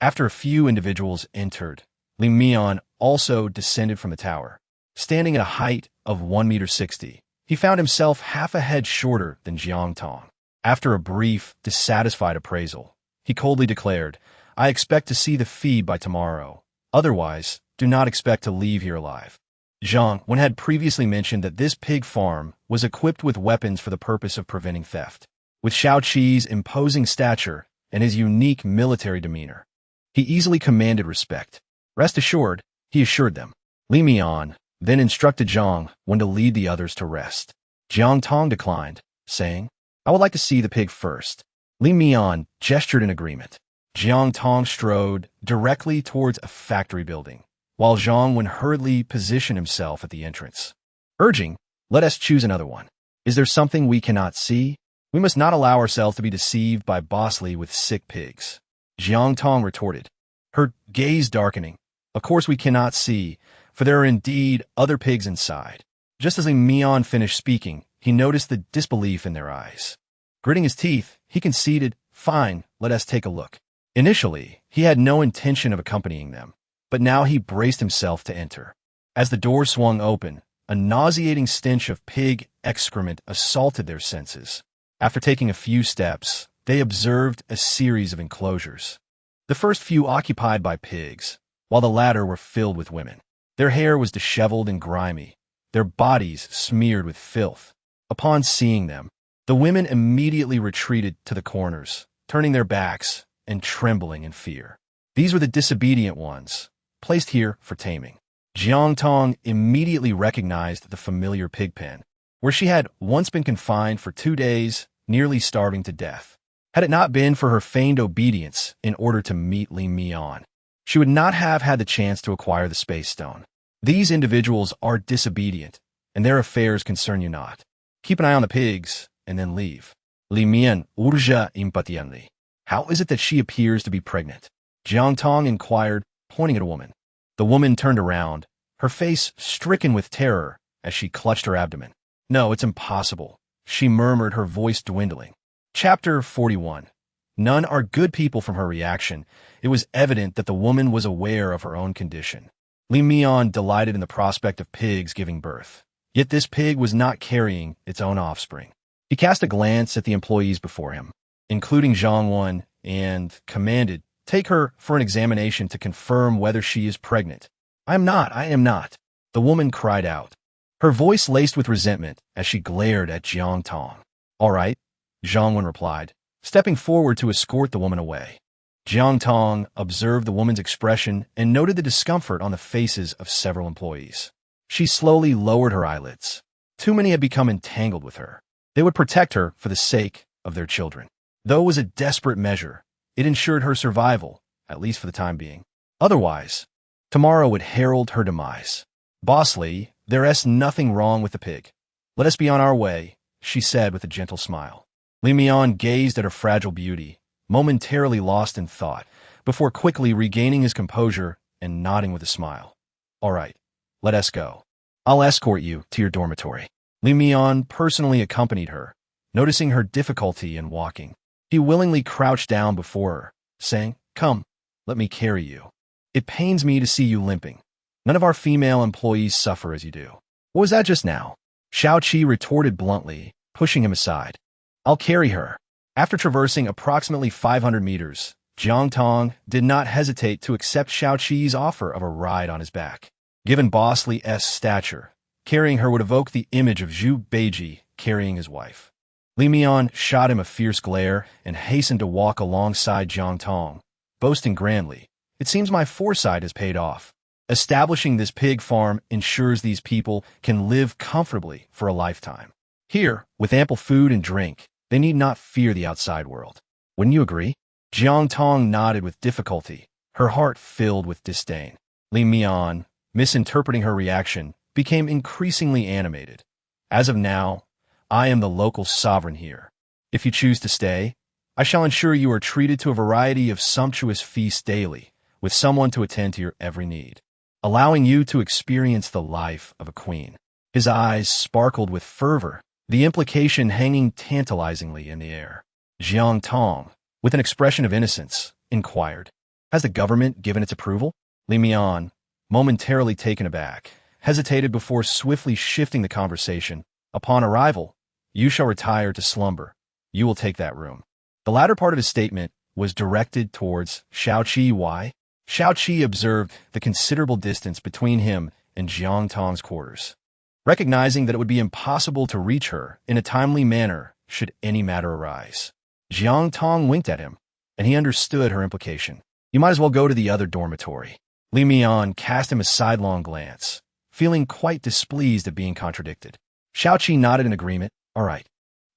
After a few individuals entered, Li Mian also descended from the tower. Standing at a height of 1.60 meters, he found himself half a head shorter than Jiang Tong. After a brief, dissatisfied appraisal, he coldly declared, "I expect to see the feed by tomorrow. Otherwise, do not expect to leave here alive." Jiang Wen had previously mentioned that this pig farm was equipped with weapons for the purpose of preventing theft. With Xiao Qi's imposing stature and his unique military demeanor, he easily commanded respect. "Rest assured," he assured them. Li Mian then instructed Jiang Wen to lead the others to rest. Jiang Tong declined, saying, "I would like to see the pig first." Li Mian gestured in agreement. Jiang Tong strode directly towards a factory building, while Jiang Wen hurriedly positioned himself at the entrance, urging, "Let us choose another one. Is there something we cannot see? We must not allow ourselves to be deceived by Bosley with sick pigs." Jiang Tong retorted, her gaze darkening. "Of course we cannot see, for there are indeed other pigs inside." Just as Li Mian finished speaking, he noticed the disbelief in their eyes. Gritting his teeth, he conceded, "Fine, let us take a look." Initially, he had no intention of accompanying them, but now he braced himself to enter. As the door swung open, a nauseating stench of pig excrement assaulted their senses. After taking a few steps, they observed a series of enclosures. The first few occupied by pigs, while the latter were filled with women. Their hair was disheveled and grimy, their bodies smeared with filth. Upon seeing them, the women immediately retreated to the corners, turning their backs and trembling in fear. These were the disobedient ones, placed here for taming. Jiang Tong immediately recognized the familiar pig pen, where she had once been confined for 2 days, nearly starving to death. Had it not been for her feigned obedience in order to meet Li Mian, she would not have had the chance to acquire the space stone. These individuals are disobedient, and their affairs concern you not. Keep an eye on the pigs, and then leave. Li Mian urja impatiently. "How is it that she appears to be pregnant?" Jiang Tong inquired, pointing at a woman. The woman turned around, her face stricken with terror as she clutched her abdomen. "No, it's impossible," she murmured, her voice dwindling. Chapter 41. None are good people. From her reaction, it was evident that the woman was aware of her own condition. Li Mian delighted in the prospect of pigs giving birth. Yet this pig was not carrying its own offspring. He cast a glance at the employees before him, including Jiang Wen, and commanded, "Take her for an examination to confirm whether she is pregnant." I am not," the woman cried out, her voice laced with resentment as she glared at Jiang Tong. "All right," Jiang Wen replied, stepping forward to escort the woman away. Jiang Tong observed the woman's expression and noted the discomfort on the faces of several employees. She slowly lowered her eyelids. Too many had become entangled with her. They would protect her for the sake of their children. Though it was a desperate measure, it ensured her survival, at least for the time being. Otherwise, tomorrow would herald her demise. "Bosley, there is nothing wrong with the pig. Let us be on our way," she said with a gentle smile. Li Mian gazed at her fragile beauty, momentarily lost in thought, before quickly regaining his composure and nodding with a smile. "All right, let us go. I'll escort you to your dormitory." Li Mian personally accompanied her, noticing her difficulty in walking. He willingly crouched down before her, saying, "Come, let me carry you. It pains me to see you limping. None of our female employees suffer as you do." "What was that just now?" Xiaoqi retorted bluntly, pushing him aside. "I'll carry her." After traversing approximately 500 meters, Jiang Tong did not hesitate to accept Xiaoqi's offer of a ride on his back. Given Boss Li's stature, carrying her would evoke the image of Zhu Beiji carrying his wife. Li Mian shot him a fierce glare and hastened to walk alongside Jiang Tong, boasting grandly, "It seems my foresight has paid off. Establishing this pig farm ensures these people can live comfortably for a lifetime. Here, with ample food and drink, they need not fear the outside world. Wouldn't you agree?" Jiang Tong nodded with difficulty, her heart filled with disdain. Li Mian, misinterpreting her reaction, became increasingly animated. "As of now, I am the local sovereign here. If you choose to stay, I shall ensure you are treated to a variety of sumptuous feasts daily, with someone to attend to your every need, allowing you to experience the life of a queen." His eyes sparkled with fervor, the implication hanging tantalizingly in the air. Jiang Tong, with an expression of innocence, inquired, "Has the government given its approval?" Li Mian, momentarily taken aback, hesitated before swiftly shifting the conversation. "Upon arrival, you shall retire to slumber. You will take that room." The latter part of his statement was directed towards Xiaoqi. Why? Xiaoqi observed the considerable distance between him and Jiang Tong's quarters, recognizing that it would be impossible to reach her in a timely manner should any matter arise. Jiang Tong winked at him, and he understood her implication. "You might as well go to the other dormitory." Li Mian cast him a sidelong glance, feeling quite displeased at being contradicted. Xiaoqi nodded in agreement. "All right."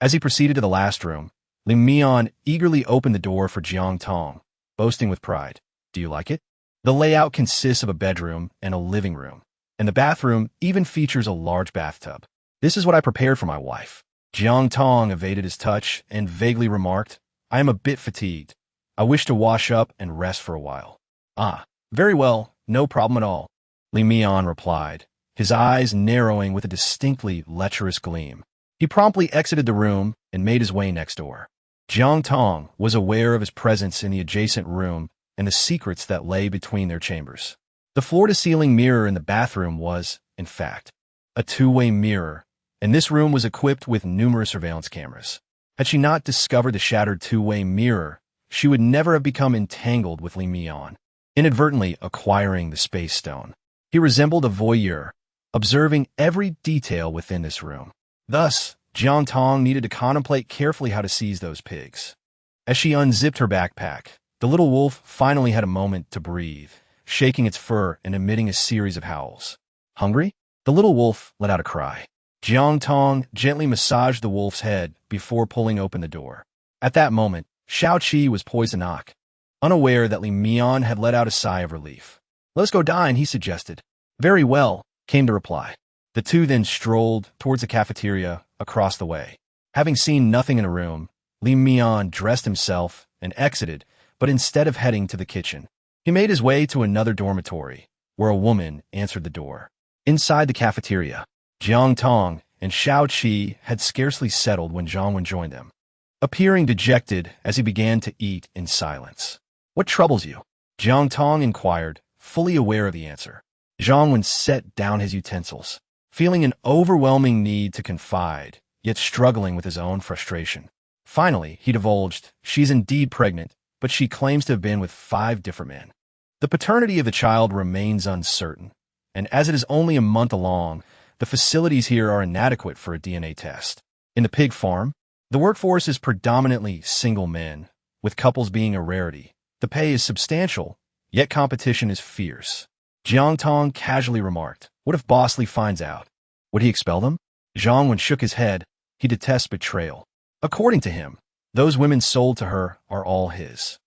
As he proceeded to the last room, Li Mian eagerly opened the door for Jiang Tong, boasting with pride, "Do you like it? The layout consists of a bedroom and a living room, and the bathroom even features a large bathtub. This is what I prepared for my wife." Jiang Tong evaded his touch and vaguely remarked, "I am a bit fatigued. I wish to wash up and rest for a while." "Ah, very well, no problem at all," Li Mian replied, his eyes narrowing with a distinctly lecherous gleam. He promptly exited the room and made his way next door. Jiang Tong was aware of his presence in the adjacent room and the secrets that lay between their chambers. The floor-to-ceiling mirror in the bathroom was, in fact, a two-way mirror, and this room was equipped with numerous surveillance cameras. Had she not discovered the shattered two-way mirror, she would never have become entangled with Li Mian, inadvertently acquiring the space stone. He resembled a voyeur, observing every detail within this room. Thus, Jiang Tong needed to contemplate carefully how to seize those pigs. As she unzipped her backpack, the little wolf finally had a moment to breathe, shaking its fur and emitting a series of howls. "Hungry?" The little wolf let out a cry. Jiang Tong gently massaged the wolf's head before pulling open the door. At that moment, Xiaoqi was poised to knock, unaware that Li Mian had let out a sigh of relief. "Let's go dine," he suggested. "Very well," came the reply. The two then strolled towards the cafeteria across the way. Having seen nothing in the room, Li Mian dressed himself and exited, but instead of heading to the kitchen, he made his way to another dormitory, where a woman answered the door. Inside the cafeteria, Jiang Tong and Xiaoqi had scarcely settled when Zhang joined them, appearing dejected as he began to eat in silence. "What troubles you?" Jiang Tong inquired, fully aware of the answer. Zhang set down his utensils, feeling an overwhelming need to confide, yet struggling with his own frustration. Finally, he divulged, "She's indeed pregnant, but she claims to have been with 5 different men. The paternity of the child remains uncertain, and as it is only a month along, the facilities here are inadequate for a DNA test. In the pig farm, the workforce is predominantly single men, with couples being a rarity. The pay is substantial, yet competition is fierce." Jiang Tong casually remarked, "What if Boss Li finds out? Would he expel them?" Zhang shook his head. He detests betrayal. According to him, those women sold to her are all his.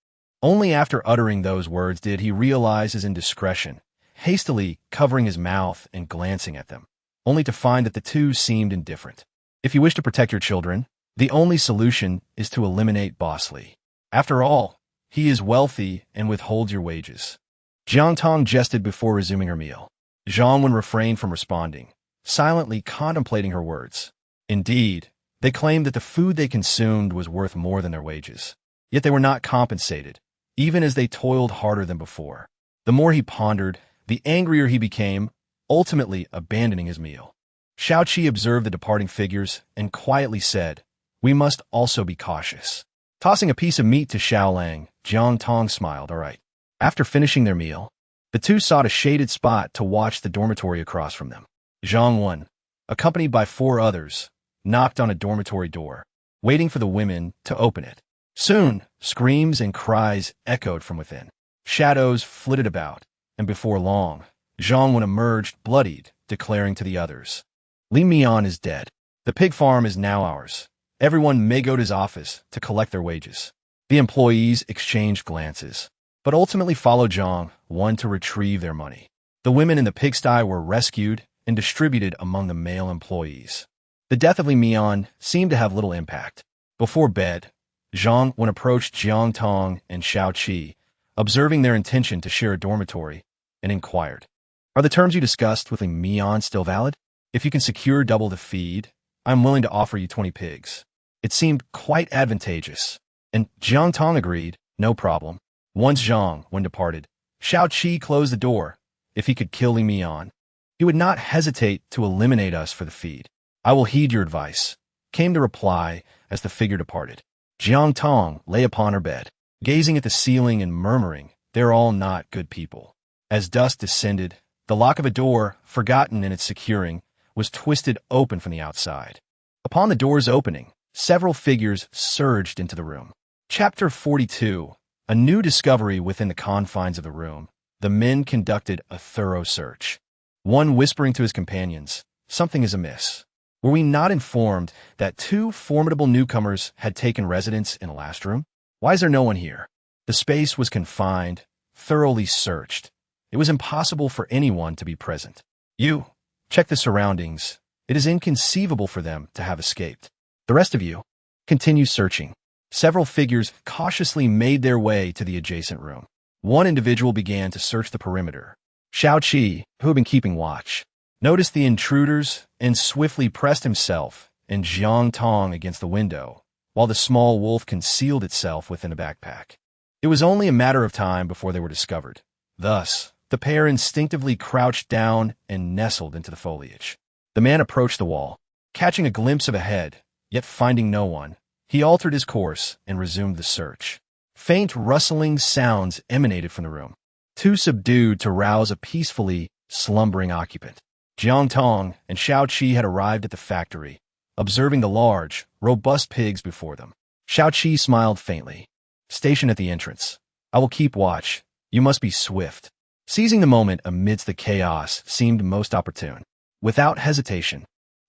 Only after uttering those words did he realize his indiscretion, hastily covering his mouth and glancing at them, only to find that the two seemed indifferent. "If you wish to protect your children, the only solution is to eliminate Boss Li. After all, he is wealthy and withholds your wages." Jiang Tong jested before resuming her meal. Zhang refrained from responding, silently contemplating her words. Indeed, they claimed that the food they consumed was worth more than their wages, yet they were not compensated, even as they toiled harder than before. The more he pondered, the angrier he became, ultimately abandoning his meal. Xiaoqi observed the departing figures and quietly said, "We must also be cautious." Tossing a piece of meat to Xiaolang, Jiang Tong smiled. "All right." After finishing their meal, the two sought a shaded spot to watch the dormitory across from them. Zhang Wen, accompanied by 4 others, knocked on a dormitory door, waiting for the women to open it. Soon, screams and cries echoed from within. Shadows flitted about, and before long, Zhang Wen emerged bloodied, declaring to the others, "Li Mian is dead. The pig farm is now ours. Everyone may go to his office to collect their wages." The employees exchanged glances, but ultimately followed Zhang Wen to retrieve their money. The women in the pigsty were rescued and distributed among the male employees. The death of Li Mian seemed to have little impact. Before bed, Zhang Wen approached Jiang Tong and Xiaoqi, observing their intention to share a dormitory, and inquired, "Are the terms you discussed with Li Mian still valid? If you can secure double the feed, I'm willing to offer you 20 pigs." It seemed quite advantageous, and Jiang Tong agreed, "No problem." Once Zhang Wen departed, Xiaoqi closed the door. If he could kill Li Mian, he would not hesitate to eliminate us for the feed. "I will heed your advice," came the reply as the figure departed. Jiang Tong lay upon her bed, gazing at the ceiling and murmuring, "They're all not good people." As dusk descended, the lock of a door, forgotten in its securing, was twisted open from the outside. Upon the door's opening, several figures surged into the room. Chapter 42. A new discovery within the confines of the room. The men conducted a thorough search. One whispering to his companions, "Something is amiss. Were we not informed that 2 formidable newcomers had taken residence in the last room? Why is there no one here?" The space was confined, thoroughly searched. It was impossible for anyone to be present. "You, check the surroundings. It is inconceivable for them to have escaped. The rest of you, continue searching." Several figures cautiously made their way to the adjacent room. One individual began to search the perimeter. Xiaoqi, who had been keeping watch, noticed the intruders and swiftly pressed himself and Jiang Tong against the window, while the small wolf concealed itself within a backpack. It was only a matter of time before they were discovered. Thus, the pair instinctively crouched down and nestled into the foliage. The man approached the wall, catching a glimpse of a head, yet finding no one. He altered his course and resumed the search. Faint rustling sounds emanated from the room, too subdued to rouse a peacefully slumbering occupant. Jiang Tong and Xiaoqi had arrived at the factory, observing the large, robust pigs before them. Xiaoqi smiled faintly. "Stationed at the entrance. I will keep watch. You must be swift." Seizing the moment amidst the chaos seemed most opportune. Without hesitation,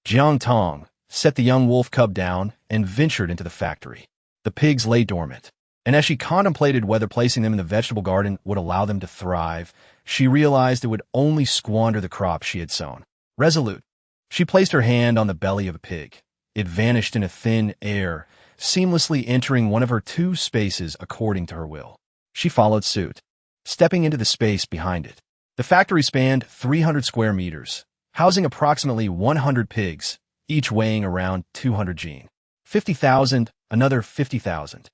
Jiang Tong set the young wolf cub down and ventured into the factory. The pigs lay dormant, and as she contemplated whether placing them in the vegetable garden would allow them to thrive, she realized it would only squander the crops she had sown. Resolute, she placed her hand on the belly of a pig. It vanished in a thin air, seamlessly entering one of her 2 spaces according to her will. She followed suit, stepping into the space behind it. The factory spanned 300 square meters, housing approximately 100 pigs, each weighing around 200 gene. 50,000, another 50,000.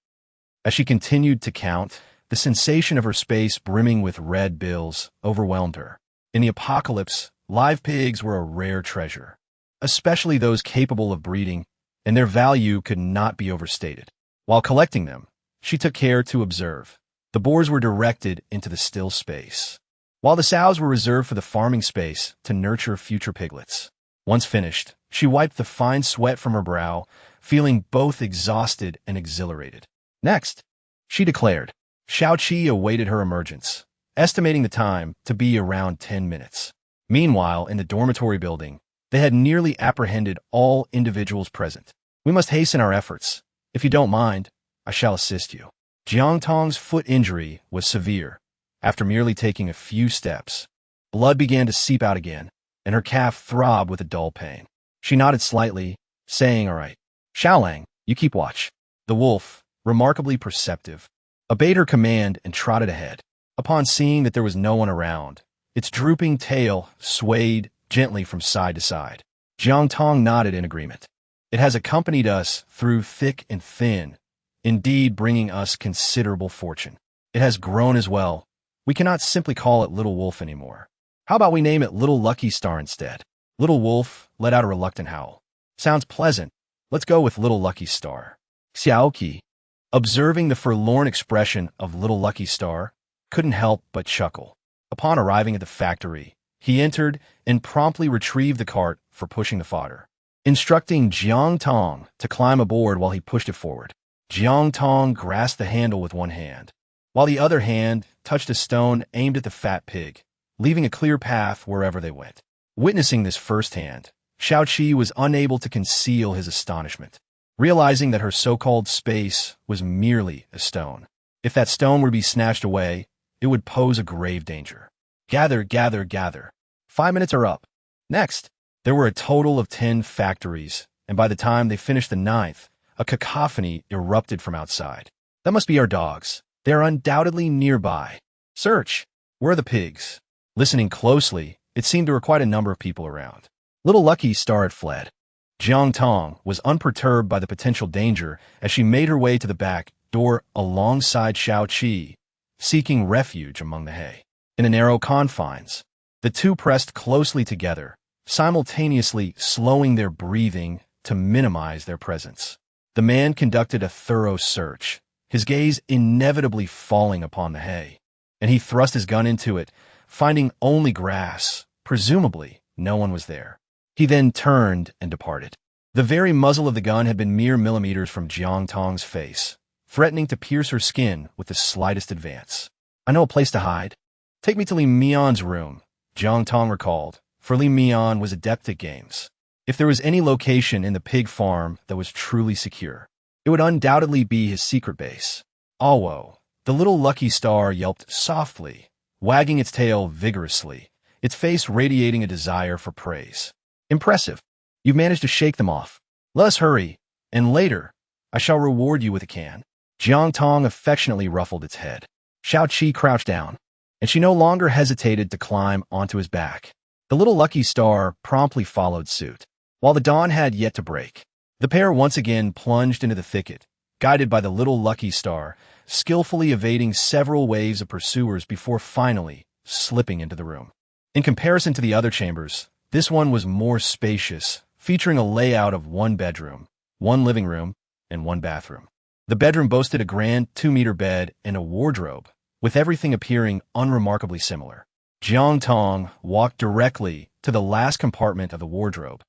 As she continued to count, the sensation of her space brimming with red bills overwhelmed her. In the apocalypse, live pigs were a rare treasure, especially those capable of breeding, and their value could not be overstated. While collecting them, she took care to observe. The boars were directed into the still space, while the sows were reserved for the farming space to nurture future piglets. Once finished, she wiped the fine sweat from her brow, feeling both exhausted and exhilarated. "Next," she declared. Xiaoqi awaited her emergence, estimating the time to be around 10 minutes. Meanwhile, in the dormitory building, they had nearly apprehended all individuals present. "We must hasten our efforts. If you don't mind, I shall assist you." Jiang Tong's foot injury was severe. After merely taking a few steps, blood began to seep out again, and her calf throbbed with a dull pain. She nodded slightly, saying, "All right. Xiaolang, you keep watch." The wolf, remarkably perceptive, obeyed her command and trotted ahead. Upon seeing that there was no one around, its drooping tail swayed gently from side to side. Jiang Tong nodded in agreement. "It has accompanied us through thick and thin, indeed bringing us considerable fortune." It has grown as well. We cannot simply call it Little Wolf anymore. How about we name it Little Lucky Star instead? Little Wolf let out a reluctant howl. Sounds pleasant. Let's go with Little Lucky Star. Xiaoqi, observing the forlorn expression of Little Lucky Star, couldn't help but chuckle. Upon arriving at the factory, he entered and promptly retrieved the cart for pushing the fodder, instructing Jiang Tong to climb aboard while he pushed it forward. Jiang Tong grasped the handle with one hand, while the other hand touched a stone aimed at the fat pig, leaving a clear path wherever they went. Witnessing this firsthand, Xiaoqi was unable to conceal his astonishment, realizing that her so-called space was merely a stone. If that stone were to be snatched away, it would pose a grave danger. Gather, gather, gather. 5 minutes are up. Next, there were a total of 10 factories, and by the time they finished the 9th, a cacophony erupted from outside. That must be our dogs. They are undoubtedly nearby. Search. Where are the pigs? Listening closely, it seemed there were quite a number of people around. Little Lucky Star had fled. Jiang Tong was unperturbed by the potential danger as she made her way to the back door alongside Xiaoqi, seeking refuge among the hay. In the narrow confines, the two pressed closely together, simultaneously slowing their breathing to minimize their presence. The man conducted a thorough search, his gaze inevitably falling upon the hay, and he thrust his gun into it, finding only grass. Presumably, no one was there. He then turned and departed. The very muzzle of the gun had been mere millimeters from Jiang Tong's face, threatening to pierce her skin with the slightest advance. I know a place to hide. Take me to Li Mian's room, Jiang Tong recalled, for Li Mian was adept at games. If there was any location in the pig farm that was truly secure, it would undoubtedly be his secret base. Alwo, the Little Lucky Star yelped softly, wagging its tail vigorously, its face radiating a desire for praise. Impressive. You've managed to shake them off. Let us hurry, and later, I shall reward you with a can. Jiang Tong affectionately ruffled its head. Xiaoqi crouched down, and she no longer hesitated to climb onto his back. The Little Lucky Star promptly followed suit. While the dawn had yet to break, the pair once again plunged into the thicket, guided by the Little Lucky Star, skillfully evading several waves of pursuers before finally slipping into the room. In comparison to the other chambers, this one was more spacious, featuring a layout of 1 bedroom, 1 living room, and 1 bathroom. The bedroom boasted a grand 2-meter bed and a wardrobe, with everything appearing unremarkably similar. Jiang Tong walked directly to the last compartment of the wardrobe,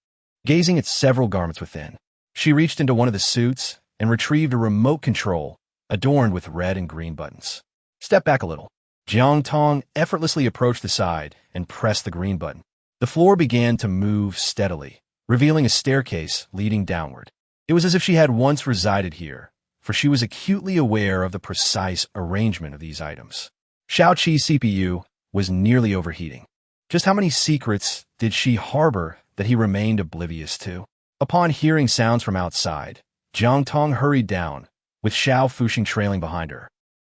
gazing at several garments within. She reached into one of the suits and retrieved a remote control adorned with red and green buttons. Step back a little. Jiang Tong effortlessly approached the side and pressed the green button. The floor began to move steadily, revealing a staircase leading downward. It was as if she had once resided here, for she was acutely aware of the precise arrangement of these items. Xiaoqi's CPU was nearly overheating. Just how many secrets did she harbor that he remained oblivious to? Upon hearing sounds from outside, Jiang Tong hurried down, with Xiao Fuxing trailing behind her.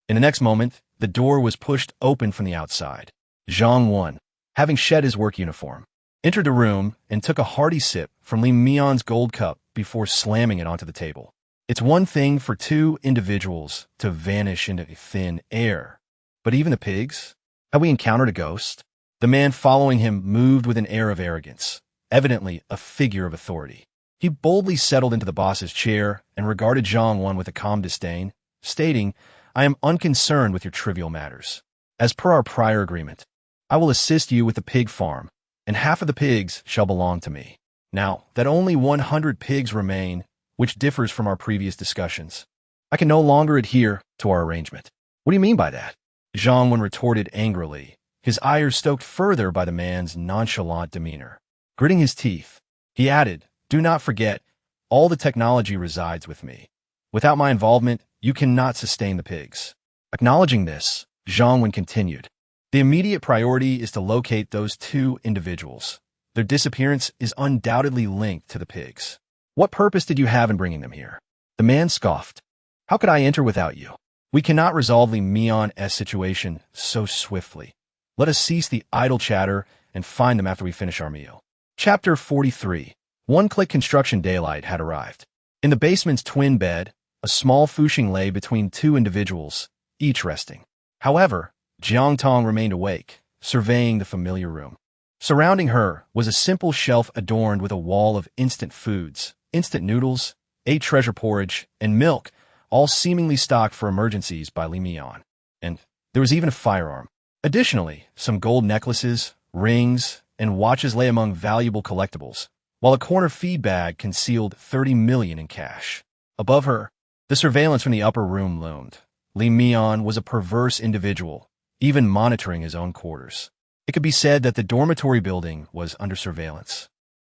In the next moment, the door was pushed open from the outside. Zhang Wan, having shed his work uniform, entered the room and took a hearty sip from Li Mian's gold cup before slamming it onto the table. It's one thing for 2 individuals to vanish into thin air, but even the pigs? Have we encountered a ghost? The man following him moved with an air of arrogance, evidently a figure of authority. He boldly settled into the boss's chair and regarded Zhang Wan with a calm disdain, stating, I am unconcerned with your trivial matters. As per our prior agreement, I will assist you with the pig farm, and half of the pigs shall belong to me. Now that only 100 pigs remain, which differs from our previous discussions, I can no longer adhere to our arrangement. What do you mean by that? Zhang Wan retorted angrily, his ire stoked further by the man's nonchalant demeanor. Gritting his teeth, he added, do not forget, all the technology resides with me. Without my involvement, you cannot sustain the pigs. Acknowledging this, Zhang Wan continued, the immediate priority is to locate those 2 individuals. Their disappearance is undoubtedly linked to the pigs. What purpose did you have in bringing them here? The man scoffed. How could I enter without you? We cannot resolve Li Mian's situation so swiftly. Let us cease the idle chatter and find them after we finish our meal. Chapter 43. One-click construction daylight had arrived. In the basement's twin bed, a small Fuxing lay between 2 individuals, each resting. However, Jiang Tong remained awake, surveying the familiar room. Surrounding her was a simple shelf adorned with a wall of instant foods, instant noodles, 8 treasure porridge, and milk, all seemingly stocked for emergencies by Li Mian. And there was even a firearm. Additionally, some gold necklaces, rings, and watches lay among valuable collectibles, while a corner feed bag concealed 30 million in cash. Above her, the surveillance from the upper room loomed. Li Mian was a perverse individual, even monitoring his own quarters. It could be said that the dormitory building was under surveillance,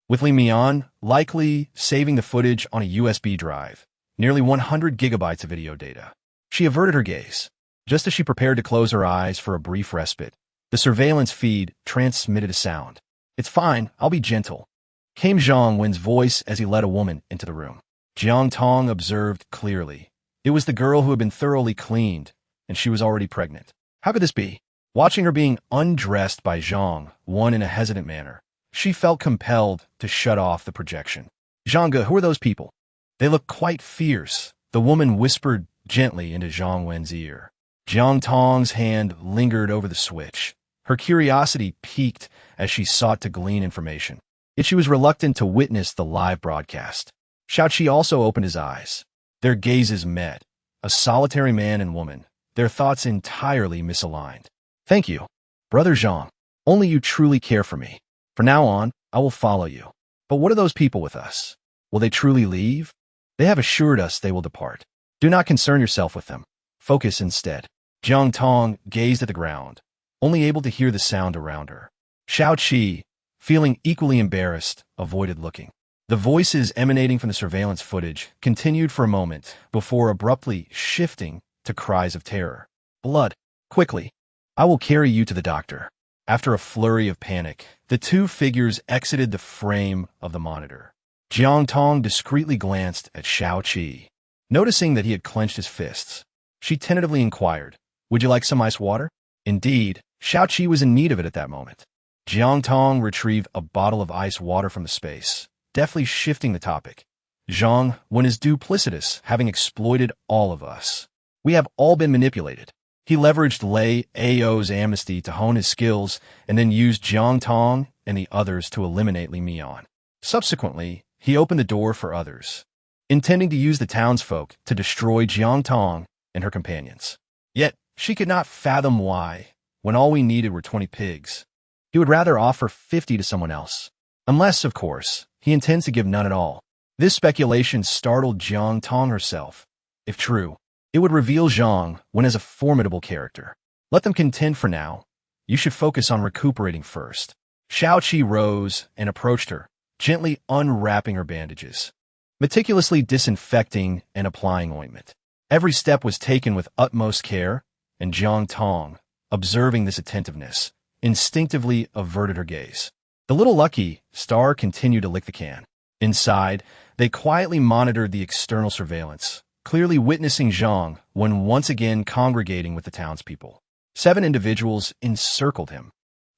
with Li Mian likely saving the footage on a USB drive, nearly 100 gigabytes of video data. She averted her gaze. Just as she prepared to close her eyes for a brief respite, the surveillance feed transmitted a sound. "It's fine, I'll be gentle," came Jiang Wen's voice as he led a woman into the room. Jiang Tong observed clearly. It was the girl who had been thoroughly cleaned, and she was already pregnant. How could this be? Watching her being undressed by Jiang Wen in a hesitant manner, she felt compelled to shut off the projection. "Zhangge, who are those people? They look quite fierce," the woman whispered gently into Jiang Wen's ear. Jiang Tong's hand lingered over the switch. Her curiosity piqued as she sought to glean information. Yet she was reluctant to witness the live broadcast. Shao-Chi also opened his eyes. Their gazes met. A solitary man and woman, their thoughts entirely misaligned. "Thank you, Brother Jiang. Only you truly care for me. From now on, I will follow you. But what are those people with us? Will they truly leave? They have assured us they will depart. Do not concern yourself with them. Focus instead." Jiang Tong gazed at the ground, only able to hear the sound around her. Shao-Chi, feeling equally embarrassed, avoided looking. The voices emanating from the surveillance footage continued for a moment before abruptly shifting to cries of terror. "Blood! Quickly! I will carry you to the doctor." After a flurry of panic, the two figures exited the frame of the monitor. Jiang Tong discreetly glanced at Shao-Chi. Noticing that he had clenched his fists, she tentatively inquired, "Would you like some ice water?" Indeed, Shao-Chi was in need of it at that moment. Jiang Tong retrieved a bottle of ice water from the space, deftly shifting the topic. "Jiang Wen is duplicitous, having exploited all of us. We have all been manipulated." He leveraged Lei Ao's amnesty to hone his skills and then used Jiang Tong and the others to eliminate Li Mian. Subsequently, he opened the door for others, intending to use the townsfolk to destroy Jiang Tong and her companions. Yet, she could not fathom why, when all we needed were 20 pigs. He would rather offer 50 to someone else. Unless, of course, he intends to give none at all. This speculation startled Jiang Tong herself. If true, it would reveal Jiang Wen as a formidable character. Let them contend for now. You should focus on recuperating first. Shao-Chi rose and approached her, gently unwrapping her bandages, meticulously disinfecting and applying ointment. Every step was taken with utmost care, and Jiang Tong, observing this attentiveness, instinctively averted her gaze. The little lucky star continued to lick the can. Inside, they quietly monitored the external surveillance, clearly witnessing Jiang Wen once again congregating with the townspeople. 7 individuals encircled him,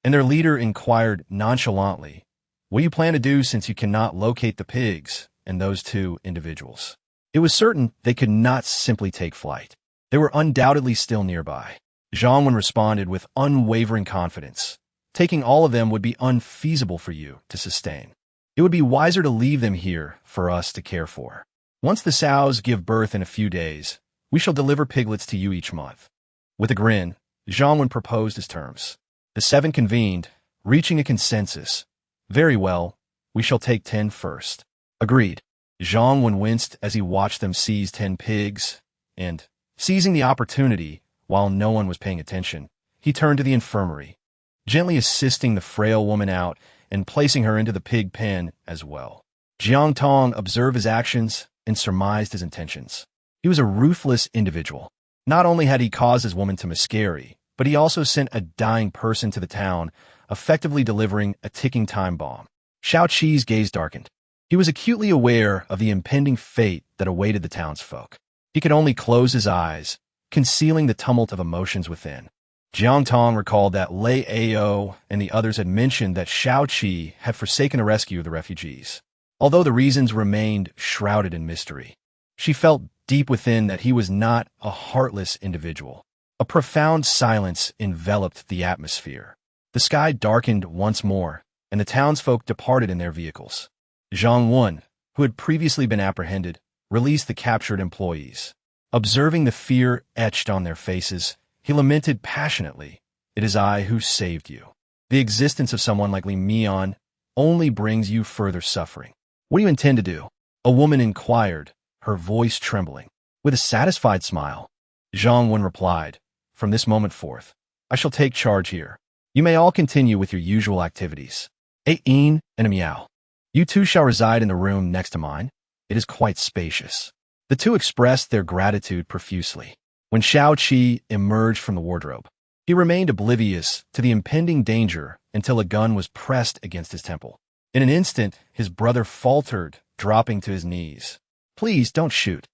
and their leader inquired nonchalantly, "What do you plan to do since you cannot locate the pigs and those 2 individuals?" It was certain they could not simply take flight. They were undoubtedly still nearby. Jiang Wen responded with unwavering confidence. "Taking all of them would be unfeasible for you to sustain. It would be wiser to leave them here for us to care for. Once the sows give birth in a few days, we shall deliver piglets to you each month." With a grin, Jiang Wen proposed his terms. The 7 convened, reaching a consensus. "Very well, we shall take 10 first." Agreed. Jiang Wen winced as he watched them seize 10 pigs, and, seizing the opportunity, while no one was paying attention, he turned to the infirmary, gently assisting the frail woman out and placing her into the pig pen as well. Jiang Tong observed his actions and surmised his intentions. He was a ruthless individual. Not only had he caused his woman to miscarry, but he also sent a dying person to the town, effectively delivering a ticking time bomb. Shao-Chi's gaze darkened. He was acutely aware of the impending fate that awaited the townsfolk. He could only close his eyes, concealing the tumult of emotions within. Jiang Tong recalled that Lei Ao and the others had mentioned that Shao-Chi had forsaken the rescue of the refugees. Although the reasons remained shrouded in mystery, she felt deep within that he was not a heartless individual. A profound silence enveloped the atmosphere. The sky darkened once more, and the townsfolk departed in their vehicles. Jiang Tong, who had previously been apprehended, released the captured employees. Observing the fear etched on their faces, he lamented passionately, "It is I who saved you. The existence of someone like Li Mian only brings you further suffering." "What do you intend to do?" a woman inquired, her voice trembling. With a satisfied smile, Jiang Tong replied, "From this moment forth, I shall take charge here. You may all continue with your usual activities. And a meow. You two shall reside in the room next to mine. It is quite spacious." The two expressed their gratitude profusely. When Xiao Qi emerged from the wardrobe, he remained oblivious to the impending danger until a gun was pressed against his temple. In an instant, his brother faltered, dropping to his knees. "Please don't shoot.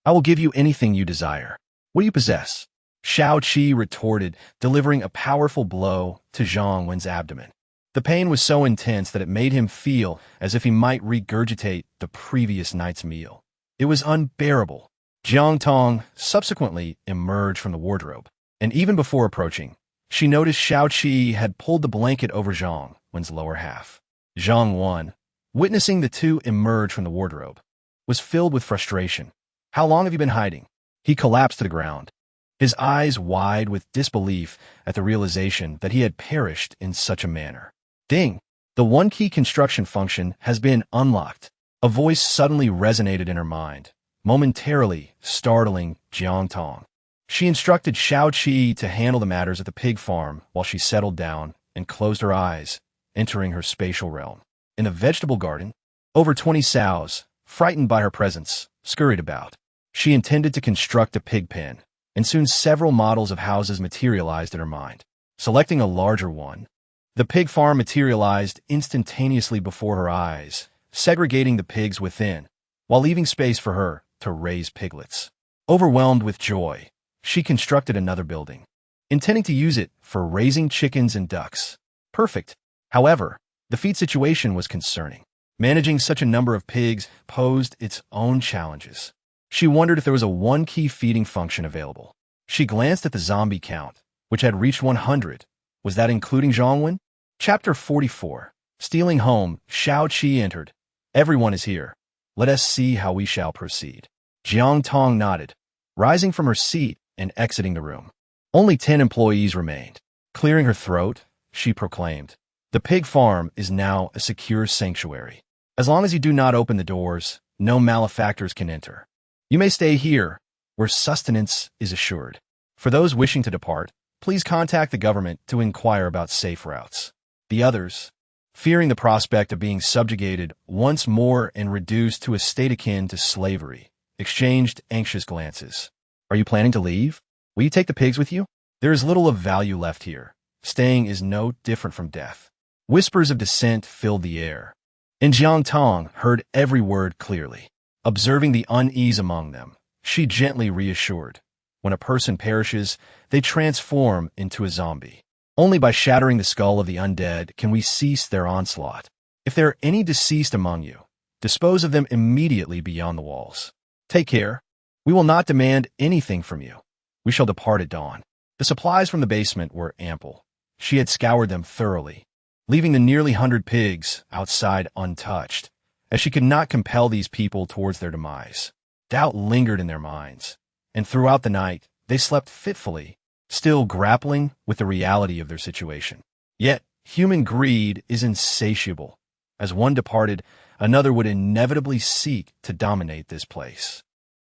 I will give you anything you desire. What do you possess?" Xiao Qi retorted, delivering a powerful blow to Jiang Tong's abdomen. The pain was so intense that it made him feel as if he might regurgitate the previous night's meal. It was unbearable. Jiang Tong subsequently emerged from the wardrobe, and even before approaching, she noticed Xiao Qi had pulled the blanket over Jiang Tong's lower half. Jiang Tong, witnessing the two emerge from the wardrobe, was filled with frustration. "How long have you been hiding?" He collapsed to the ground, his eyes wide with disbelief at the realization that he had perished in such a manner. Ding! The one key construction function has been unlocked. A voice suddenly resonated in her mind, momentarily startling Jiang Tong. She instructed Xiao Qi to handle the matters at the pig farm while she settled down and closed her eyes, entering her spatial realm. In the vegetable garden, over 20 sows, frightened by her presence, scurried about. She intended to construct a pig pen, and soon several models of houses materialized in her mind. Selecting a larger one, the pig farm materialized instantaneously before her eyes, segregating the pigs within, while leaving space for her to raise piglets. Overwhelmed with joy, she constructed another building, intending to use it for raising chickens and ducks. Perfect. However, the feed situation was concerning. Managing such a number of pigs posed its own challenges. She wondered if there was a one-key feeding function available. She glanced at the zombie count, which had reached 100. Was that including Jiang Tong? Chapter 44. Stealing home, Xiao Qi entered. "Everyone is here. Let us see how we shall proceed." Jiang Tong nodded, rising from her seat and exiting the room. Only 10 employees remained. Clearing her throat, she proclaimed, "The pig farm is now a secure sanctuary. As long as you do not open the doors, no malefactors can enter. You may stay here, where sustenance is assured. For those wishing to depart, please contact the government to inquire about safe routes." The others, fearing the prospect of being subjugated once more and reduced to a state akin to slavery, exchanged anxious glances. "Are you planning to leave? Will you take the pigs with you? There is little of value left here. Staying is no different from death." Whispers of dissent filled the air, and Jiang Tong heard every word clearly. Observing the unease among them, she gently reassured, "When a person perishes, they transform into a zombie. Only by shattering the skull of the undead can we cease their onslaught. If there are any deceased among you, dispose of them immediately beyond the walls. Take care. We will not demand anything from you. We shall depart at dawn." The supplies from the basement were ample. She had scoured them thoroughly, leaving the nearly 100 pigs outside untouched, as she could not compel these people towards their demise. Doubt lingered in their minds, and throughout the night they slept fitfully, still grappling with the reality of their situation. Yet, human greed is insatiable. As one departed, another would inevitably seek to dominate this place.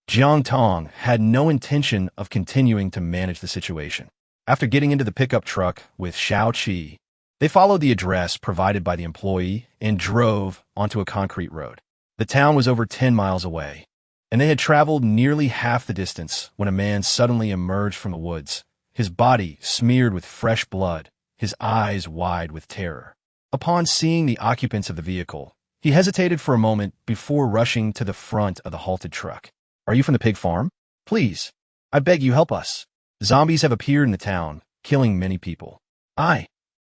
Jiang Tong had no intention of continuing to manage the situation. After getting into the pickup truck with Xiao Qi, they followed the address provided by the employee and drove onto a concrete road. The town was over 10 miles away, and they had traveled nearly half the distance when a man suddenly emerged from the woods, his body smeared with fresh blood, his eyes wide with terror. Upon seeing the occupants of the vehicle, he hesitated for a moment before rushing to the front of the halted truck. "Are you from the pig farm? Please, I beg you, help us. Zombies have appeared in the town, killing many people." I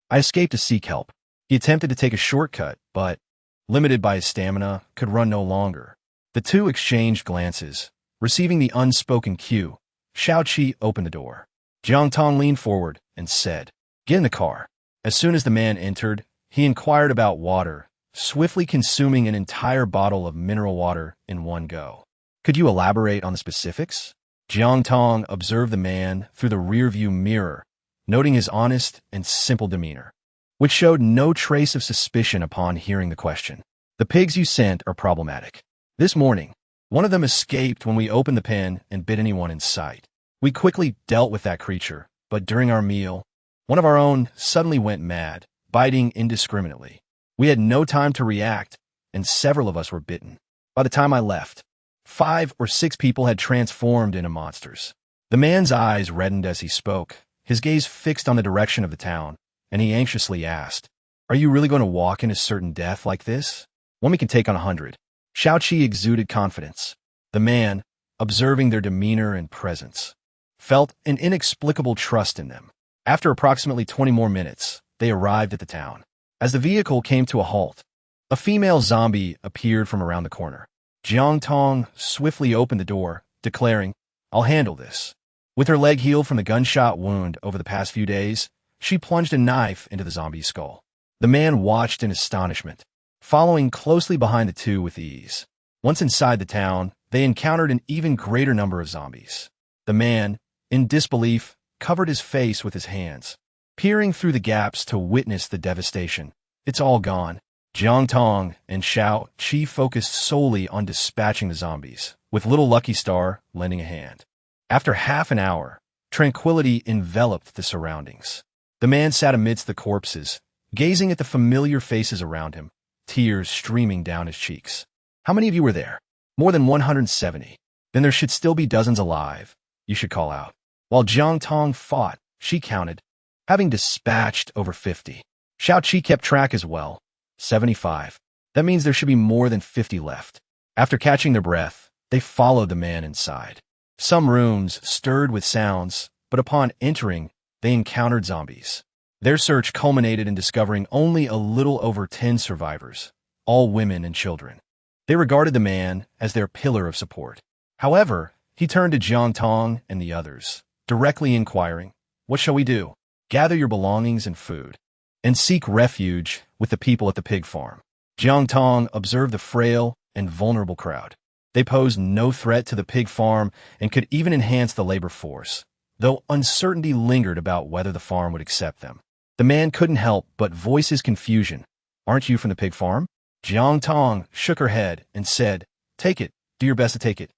escaped to seek help." He attempted to take a shortcut, but, limited by his stamina, could run no longer. The two exchanged glances. Receiving the unspoken cue, Xiao Qi opened the door. Jiang Tong leaned forward and said, "Get in the car." As soon as the man entered, he inquired about water, swiftly consuming an entire bottle of mineral water in one go. "Could you elaborate on the specifics?" Jiang Tong observed the man through the rearview mirror, noting his honest and simple demeanor, which showed no trace of suspicion upon hearing the question. "The pigs you sent are problematic. This morning, one of them escaped when we opened the pen and bit anyone in sight. We quickly dealt with that creature, but during our meal, one of our own suddenly went mad, biting indiscriminately. We had no time to react, and several of us were bitten. By the time I left, 5 or 6 people had transformed into monsters." The man's eyes reddened as he spoke, his gaze fixed on the direction of the town, and he anxiously asked, "Are you really going to walk into certain death like this? One we can take on 100. Xiaoqi exuded confidence. The man, observing their demeanor and presence, felt an inexplicable trust in them. After approximately 20 more minutes, they arrived at the town. As the vehicle came to a halt, a female zombie appeared from around the corner. Jiang Tong swiftly opened the door, declaring, "I'll handle this." With her leg healed from the gunshot wound over the past few days, she plunged a knife into the zombie's skull. The man watched in astonishment, following closely behind the two with ease. Once inside the town, they encountered an even greater number of zombies. The man, in disbelief, covered his face with his hands, peering through the gaps to witness the devastation. "It's all gone." Jiang Tong and Xiaoqi focused solely on dispatching the zombies, with little Lucky Star lending a hand. After half an hour, tranquility enveloped the surroundings. The man sat amidst the corpses, gazing at the familiar faces around him, tears streaming down his cheeks. "How many of you were there?" "More than 170. Then there should still be dozens alive. You should call out." While Jiang Tong fought, she counted, having dispatched over 50. Xiaoqi kept track as well. 75. That means there should be more than 50 left. After catching their breath, they followed the man inside. Some rooms stirred with sounds, but upon entering, they encountered zombies. Their search culminated in discovering only a little over 10 survivors, all women and children. They regarded the man as their pillar of support. However, he turned to Jiang Tong and the others, directly inquiring, "What shall we do?" "Gather your belongings and food, and seek refuge with the people at the pig farm." Jiang Tong observed the frail and vulnerable crowd. They posed no threat to the pig farm and could even enhance the labor force, though uncertainty lingered about whether the farm would accept them. The man couldn't help but voice his confusion. "Aren't you from the pig farm?" Jiang Tong shook her head and said, "Take it. Do your best to take it.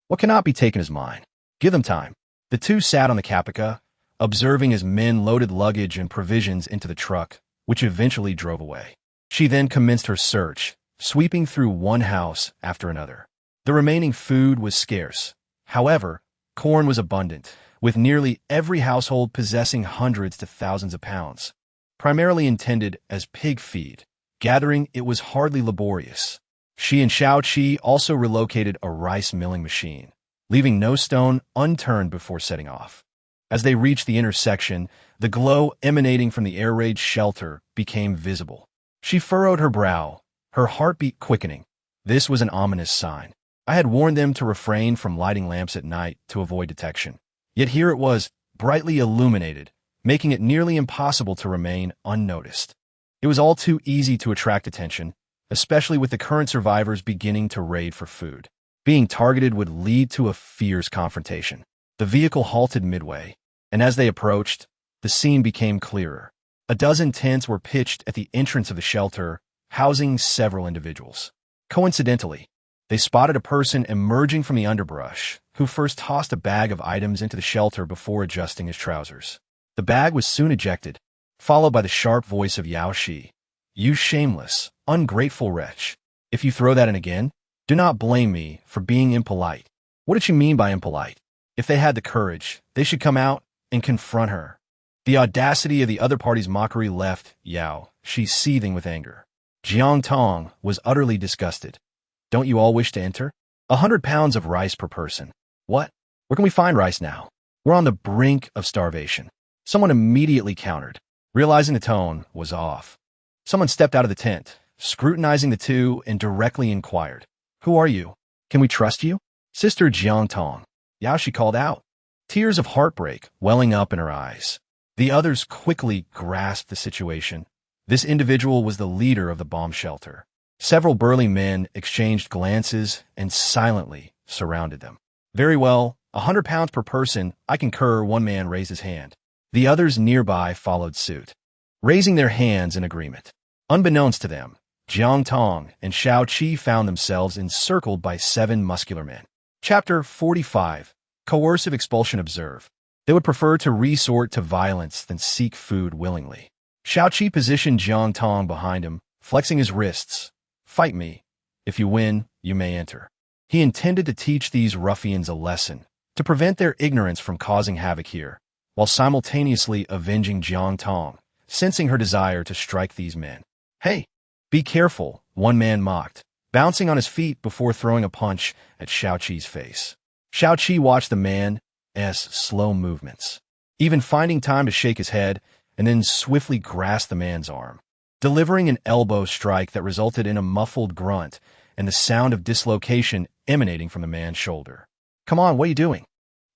What cannot be taken is mine. Give them time." The two sat on the kapika, observing as men loaded luggage and provisions into the truck, which eventually drove away. She then commenced her search, sweeping through one house after another. The remaining food was scarce. However, corn was abundant, with nearly every household possessing hundreds to thousands of pounds, primarily intended as pig feed. Gathering it was hardly laborious. She and Xiaoqi also relocated a rice milling machine, leaving no stone unturned before setting off. As they reached the intersection, the glow emanating from the air raid shelter became visible. She furrowed her brow, her heartbeat quickening. This was an ominous sign. I had warned them to refrain from lighting lamps at night to avoid detection. Yet here it was, brightly illuminated, making it nearly impossible to remain unnoticed. It was all too easy to attract attention, especially with the current survivors beginning to raid for food. Being targeted would lead to a fierce confrontation. The vehicle halted midway, and as they approached, the scene became clearer. A dozen tents were pitched at the entrance of the shelter, housing several individuals. Coincidentally, they spotted a person emerging from the underbrush, who first tossed a bag of items into the shelter before adjusting his trousers. The bag was soon ejected, followed by the sharp voice of Yao Shi. "You shameless, ungrateful wretch. If you throw that in again, do not blame me for being impolite." What did she mean by impolite? If they had the courage, they should come out and confront her. The audacity of the other party's mockery left Yao Shi seething with anger. Jiang Tong was utterly disgusted. "Don't you all wish to enter? 100 pounds of rice per person. What? Where can we find rice now? We're on the brink of starvation." Someone immediately countered, realizing the tone was off. Someone stepped out of the tent, scrutinizing the two, and directly inquired, "Who are you? Can we trust you?" "Sister Jiang Tong," Yao Shi called out. tears of heartbreak welling up in her eyes. The others quickly grasped the situation. This individual was the leader of the bomb shelter. Several burly men exchanged glances and silently surrounded them. Very well, 100 pounds per person, I concur, one man raised his hand. The others nearby followed suit, raising their hands in agreement. Unbeknownst to them, Jiang Tong and Shao Qi found themselves encircled by 7 muscular men. Chapter 45. Coercive expulsion. Observe. They would prefer to resort to violence than seek food willingly. Shao Qi positioned Jiang Tong behind him, flexing his wrists. Fight me. If you win, you may enter. He intended to teach these ruffians a lesson, to prevent their ignorance from causing havoc here, while simultaneously avenging Jiang Tong, sensing her desire to strike these men. Hey, be careful, one man mocked, bouncing on his feet before throwing a punch at Shao Qi's face. Shao Qi watched the man's slow movements, even finding time to shake his head and then swiftly grasp the man's arm, delivering an elbow strike that resulted in a muffled grunt and the sound of dislocation emanating from the man's shoulder. Come on, what are you doing?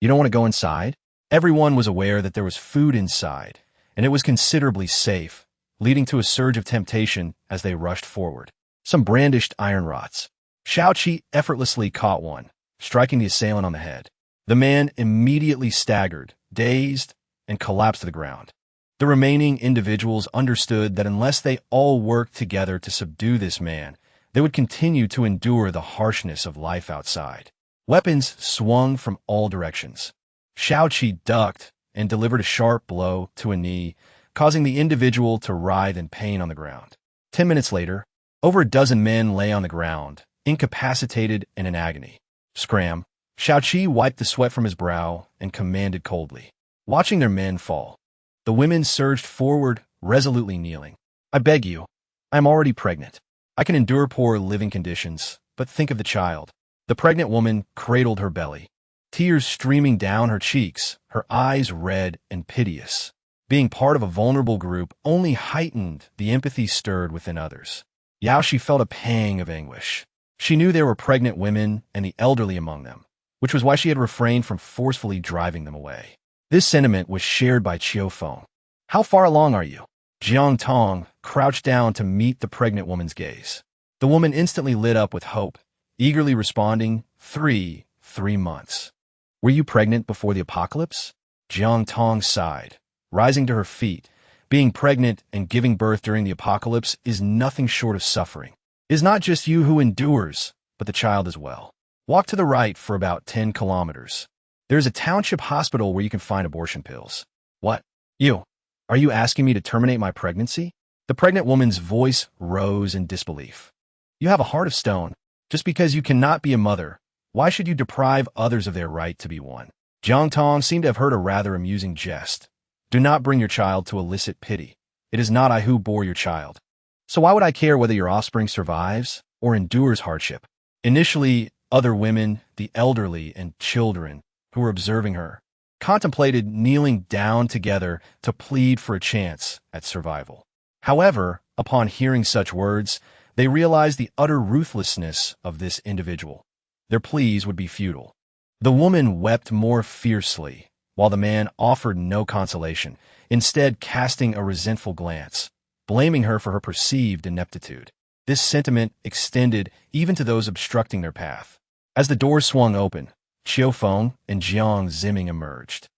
You don't want to go inside? Everyone was aware that there was food inside, and it was considerably safe, leading to a surge of temptation as they rushed forward. Some brandished iron rods. Shao Qi effortlessly caught one, striking the assailant on the head. The man immediately staggered, dazed, and collapsed to the ground. The remaining individuals understood that unless they all worked together to subdue this man, they would continue to endure the harshness of life outside. Weapons swung from all directions. Shao Qi ducked and delivered a sharp blow to a knee, causing the individual to writhe in pain on the ground. 10 minutes later, over a dozen men lay on the ground, incapacitated and in agony. Scram! Shao Qi wiped the sweat from his brow and commanded coldly. Watching their men fall, the women surged forward, resolutely kneeling. I beg you. I am already pregnant. I can endure poor living conditions, but think of the child. The pregnant woman cradled her belly, tears streaming down her cheeks, her eyes red and piteous. Being part of a vulnerable group only heightened the empathy stirred within others. Yaoshi felt a pang of anguish. She knew there were pregnant women and the elderly among them, which was why she had refrained from forcefully driving them away. This sentiment was shared by Qiufeng. How far along are you? Jiang Tong crouched down to meet the pregnant woman's gaze. The woman instantly lit up with hope, eagerly responding, 3 months. Were you pregnant before the apocalypse? Jiang Tong sighed, rising to her feet. Being pregnant and giving birth during the apocalypse is nothing short of suffering. It is not just you who endures, but the child as well. Walk to the right for about 10 kilometers. There is a township hospital where you can find abortion pills. What? You? Are you asking me to terminate my pregnancy? The pregnant woman's voice rose in disbelief. You have a heart of stone. Just because you cannot be a mother, why should you deprive others of their right to be one? Jiang Tong seemed to have heard a rather amusing jest. Do not bring your child to elicit pity. It is not I who bore your child. So why would I care whether your offspring survives or endures hardship? Initially, other women, the elderly, and children who were observing her, contemplated kneeling down together to plead for a chance at survival. However, upon hearing such words, they realized the utter ruthlessness of this individual. Their pleas would be futile. The woman wept more fiercely, while the man offered no consolation, instead casting a resentful glance, blaming her for her perceived ineptitude. This sentiment extended even to those obstructing their path. As the door swung open, Qiufeng and Jiang Ziming emerged,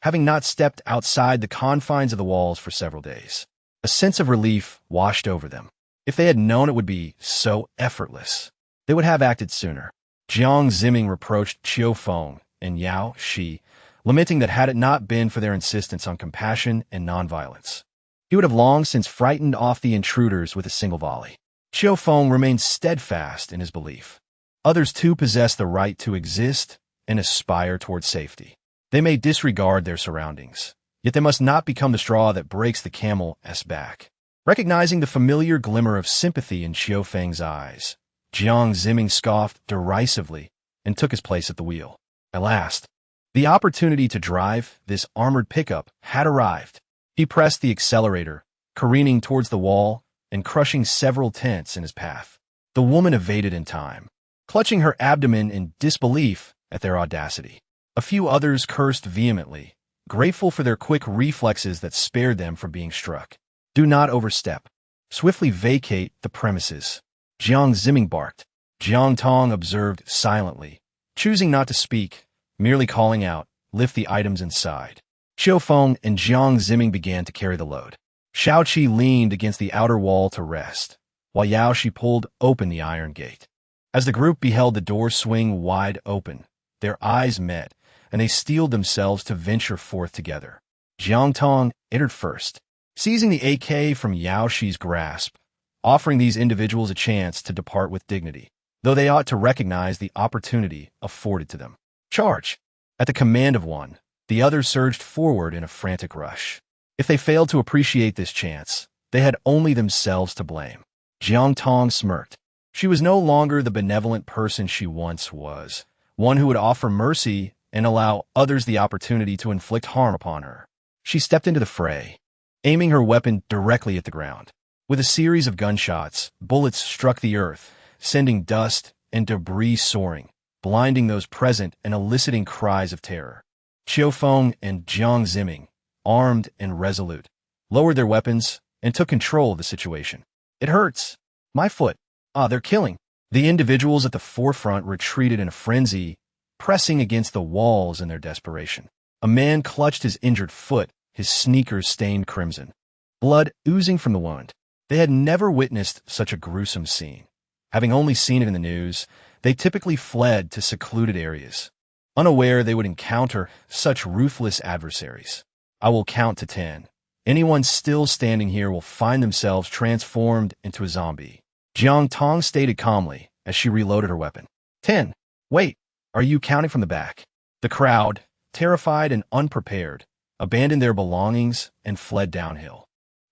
having not stepped outside the confines of the walls for several days. A sense of relief washed over them. If they had known it would be so effortless, they would have acted sooner. Jiang Ziming reproached Qiufeng and Yao Shi, lamenting that had it not been for their insistence on compassion and nonviolence, he would have long since frightened off the intruders with a single volley. Qiufeng remained steadfast in his belief. Others too possess the right to exist and aspire toward safety. They may disregard their surroundings, yet they must not become the straw that breaks the camel's back. Recognizing the familiar glimmer of sympathy in Qiufeng's eyes, Jiang Ziming scoffed derisively and took his place at the wheel. At last, the opportunity to drive this armored pickup had arrived. He pressed the accelerator, careening towards the wall and crushing several tents in his path. The woman evaded in time, clutching her abdomen in disbelief at their audacity. A few others cursed vehemently, grateful for their quick reflexes that spared them from being struck. Do not overstep. Swiftly vacate the premises. Jiang Ziming barked. Jiang Tong observed silently, choosing not to speak, merely calling out, lift the items inside. Xiao Feng and Jiang Ziming began to carry the load. Xiao Qi leaned against the outer wall to rest, while Yao Shi pulled open the iron gate. As the group beheld the door swing wide open, their eyes met, and they steeled themselves to venture forth together. Jiang Tong entered first, seizing the AK from Yao Shi's grasp, offering these individuals a chance to depart with dignity, though they ought to recognize the opportunity afforded to them. Charge! At the command of one, the others surged forward in a frantic rush. If they failed to appreciate this chance, they had only themselves to blame. Jiang Tong smirked. She was no longer the benevolent person she once was, one who would offer mercy and allow others the opportunity to inflict harm upon her. She stepped into the fray, aiming her weapon directly at the ground. With a series of gunshots, bullets struck the earth, sending dust and debris soaring, blinding those present and eliciting cries of terror. Xiao Feng and Jiang Ziming, armed and resolute, lowered their weapons and took control of the situation. It hurts. My foot. Ah, they're killing. The individuals at the forefront retreated in a frenzy, pressing against the walls in their desperation. A man clutched his injured foot, his sneakers stained crimson, blood oozing from the wound. They had never witnessed such a gruesome scene. Having only seen it in the news, they typically fled to secluded areas, unaware they would encounter such ruthless adversaries. I will count to 10. Anyone still standing here will find themselves transformed into a zombie. Jiang Tong stated calmly as she reloaded her weapon. 10. Wait, are you counting from the back? The crowd, terrified and unprepared, abandoned their belongings and fled downhill.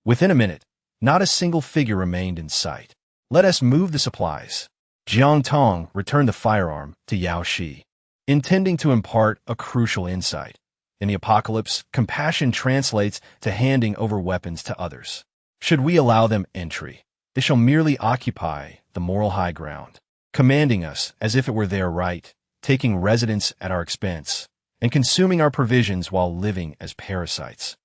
Within a minute, not a single figure remained in sight. Let us move the supplies. Jiang Tong returned the firearm to Yao Shi, intending to impart a crucial insight. In the apocalypse, compassion translates to handing over weapons to others. Should we allow them entry, they shall merely occupy the moral high ground, commanding us as if it were their right, taking residence at our expense, and consuming our provisions while living as parasites.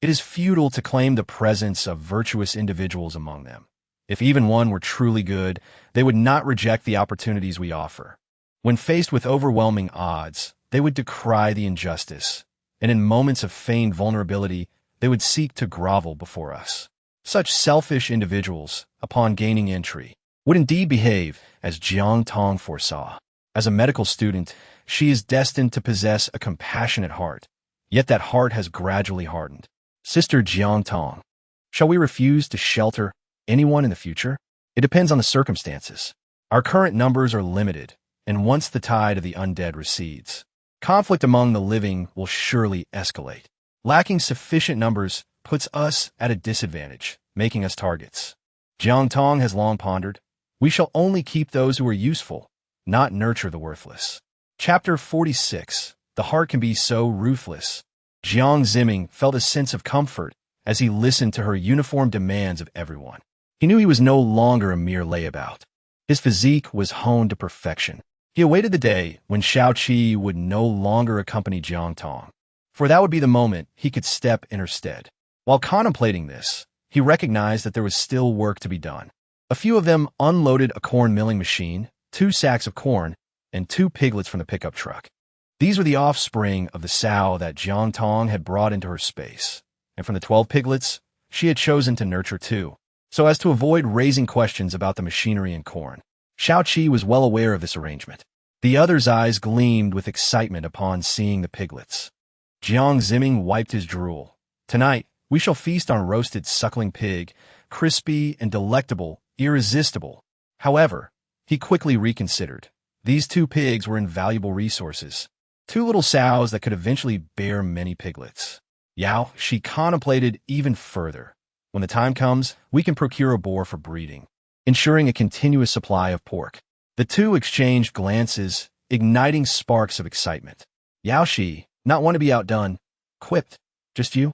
It is futile to claim the presence of virtuous individuals among them. If even one were truly good, they would not reject the opportunities we offer. When faced with overwhelming odds, they would decry the injustice, and in moments of feigned vulnerability, they would seek to grovel before us. Such selfish individuals, upon gaining entry, would indeed behave as Jiang Tong foresaw. As a medical student, she is destined to possess a compassionate heart, yet that heart has gradually hardened. Sister Jiang Tong, shall we refuse to shelter anyone in the future? It depends on the circumstances. Our current numbers are limited, and once the tide of the undead recedes, conflict among the living will surely escalate. Lacking sufficient numbers puts us at a disadvantage, making us targets. Jiang Tong has long pondered, we shall only keep those who are useful, not nurture the worthless. Chapter 46. The heart can be so ruthless. Jiang Ziming felt a sense of comfort as he listened to her uniform demands of everyone. He knew he was no longer a mere layabout. His physique was honed to perfection. He awaited the day when Xiao Qi would no longer accompany Jiang Tong, for that would be the moment he could step in her stead. While contemplating this, he recognized that there was still work to be done. A few of them unloaded a corn milling machine, 2 sacks of corn, and 2 piglets from the pickup truck. These were the offspring of the sow that Jiang Tong had brought into her space, and from the 12 piglets, she had chosen to nurture 2, so as to avoid raising questions about the machinery and corn. Xiao Qi was well aware of this arrangement. The other's eyes gleamed with excitement upon seeing the piglets. Jiang Ziming wiped his drool. Tonight, we shall feast on roasted suckling pig, crispy and delectable, irresistible. However, he quickly reconsidered. These 2 pigs were invaluable resources, 2 little sows that could eventually bear many piglets. Yao Shi contemplated even further. When the time comes, we can procure a boar for breeding, ensuring a continuous supply of pork. The 2 exchanged glances, igniting sparks of excitement. Yao Shi, not one to be outdone, quipped, "Just you?"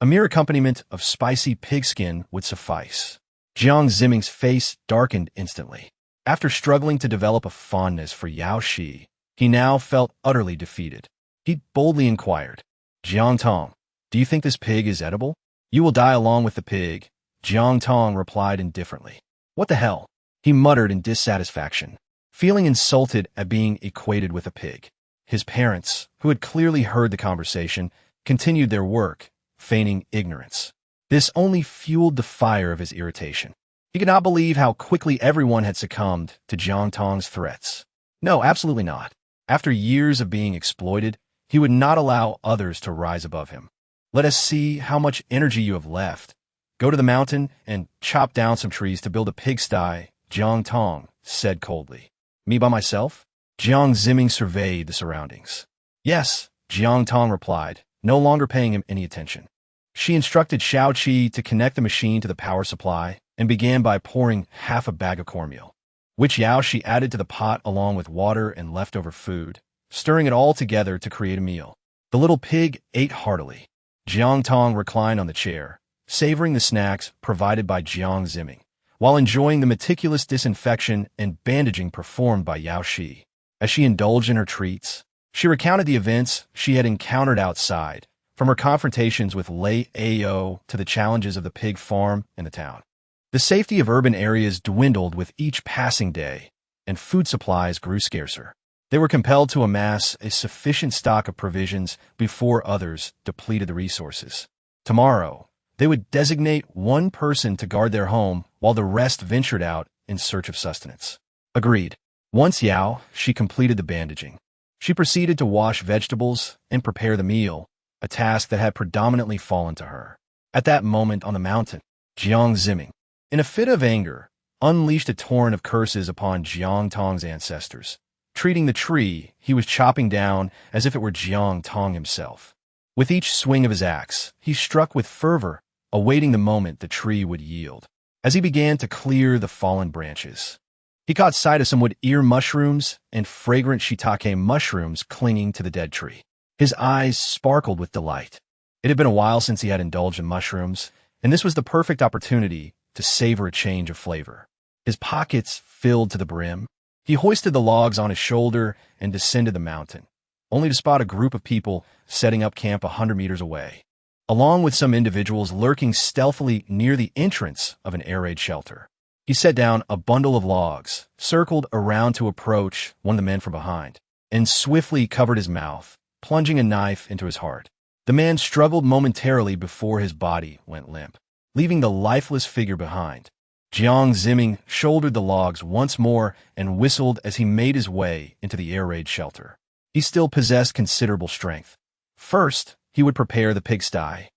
A mere accompaniment of spicy pigskin would suffice. Jiang Ziming's face darkened instantly. After struggling to develop a fondness for Yao Shi, he now felt utterly defeated. He boldly inquired. Jiang Tong, do you think this pig is edible? You will die along with the pig, Jiang Tong replied indifferently. What the hell? He muttered in dissatisfaction, feeling insulted at being equated with a pig. His parents, who had clearly heard the conversation, continued their work, feigning ignorance. This only fueled the fire of his irritation. He could not believe how quickly everyone had succumbed to Jiang Tong's threats. No, absolutely not. After years of being exploited, he would not allow others to rise above him. Let us see how much energy you have left. Go to the mountain and chop down some trees to build a pigsty, Jiang Tong said coldly. Me by myself? Jiang Ziming surveyed the surroundings. Yes, Jiang Tong replied, no longer paying him any attention. She instructed Xiao Qi to connect the machine to the power supply and began by pouring half a bag of cornmeal, which Yao she added to the pot along with water and leftover food, stirring it all together to create a meal. The little pig ate heartily. Jiang Tong reclined on the chair, savoring the snacks provided by Jiang Ziming, while enjoying the meticulous disinfection and bandaging performed by Yao Shi. As she indulged in her treats, she recounted the events she had encountered outside, from her confrontations with Lei Ao to the challenges of the pig farm and the town. The safety of urban areas dwindled with each passing day, and food supplies grew scarcer. They were compelled to amass a sufficient stock of provisions before others depleted the resources. Tomorrow, they would designate one person to guard their home while the rest ventured out in search of sustenance. Agreed. Once Yao, she completed the bandaging. She proceeded to wash vegetables and prepare the meal, a task that had predominantly fallen to her. At that moment on the mountain, Jiang Ziming, in a fit of anger, unleashed a torrent of curses upon Jiang Tong's ancestors, treating the tree he was chopping down as if it were Jiang Tong himself. With each swing of his axe, he struck with fervor, awaiting the moment the tree would yield. As he began to clear the fallen branches, he caught sight of some wood ear mushrooms and fragrant shiitake mushrooms clinging to the dead tree. His eyes sparkled with delight. It had been a while since he had indulged in mushrooms, and this was the perfect opportunity to savor a change of flavor. His pockets filled to the brim. He hoisted the logs on his shoulder and descended the mountain, only to spot a group of people setting up camp 100 meters away, along with some individuals lurking stealthily near the entrance of an air raid shelter. He set down a bundle of logs, circled around to approach one of the men from behind, and swiftly covered his mouth, plunging a knife into his heart. The man struggled momentarily before his body went limp, leaving the lifeless figure behind. Jiang Ziming shouldered the logs once more and whistled as he made his way into the air raid shelter. He still possessed considerable strength. First, he would prepare the pigsty,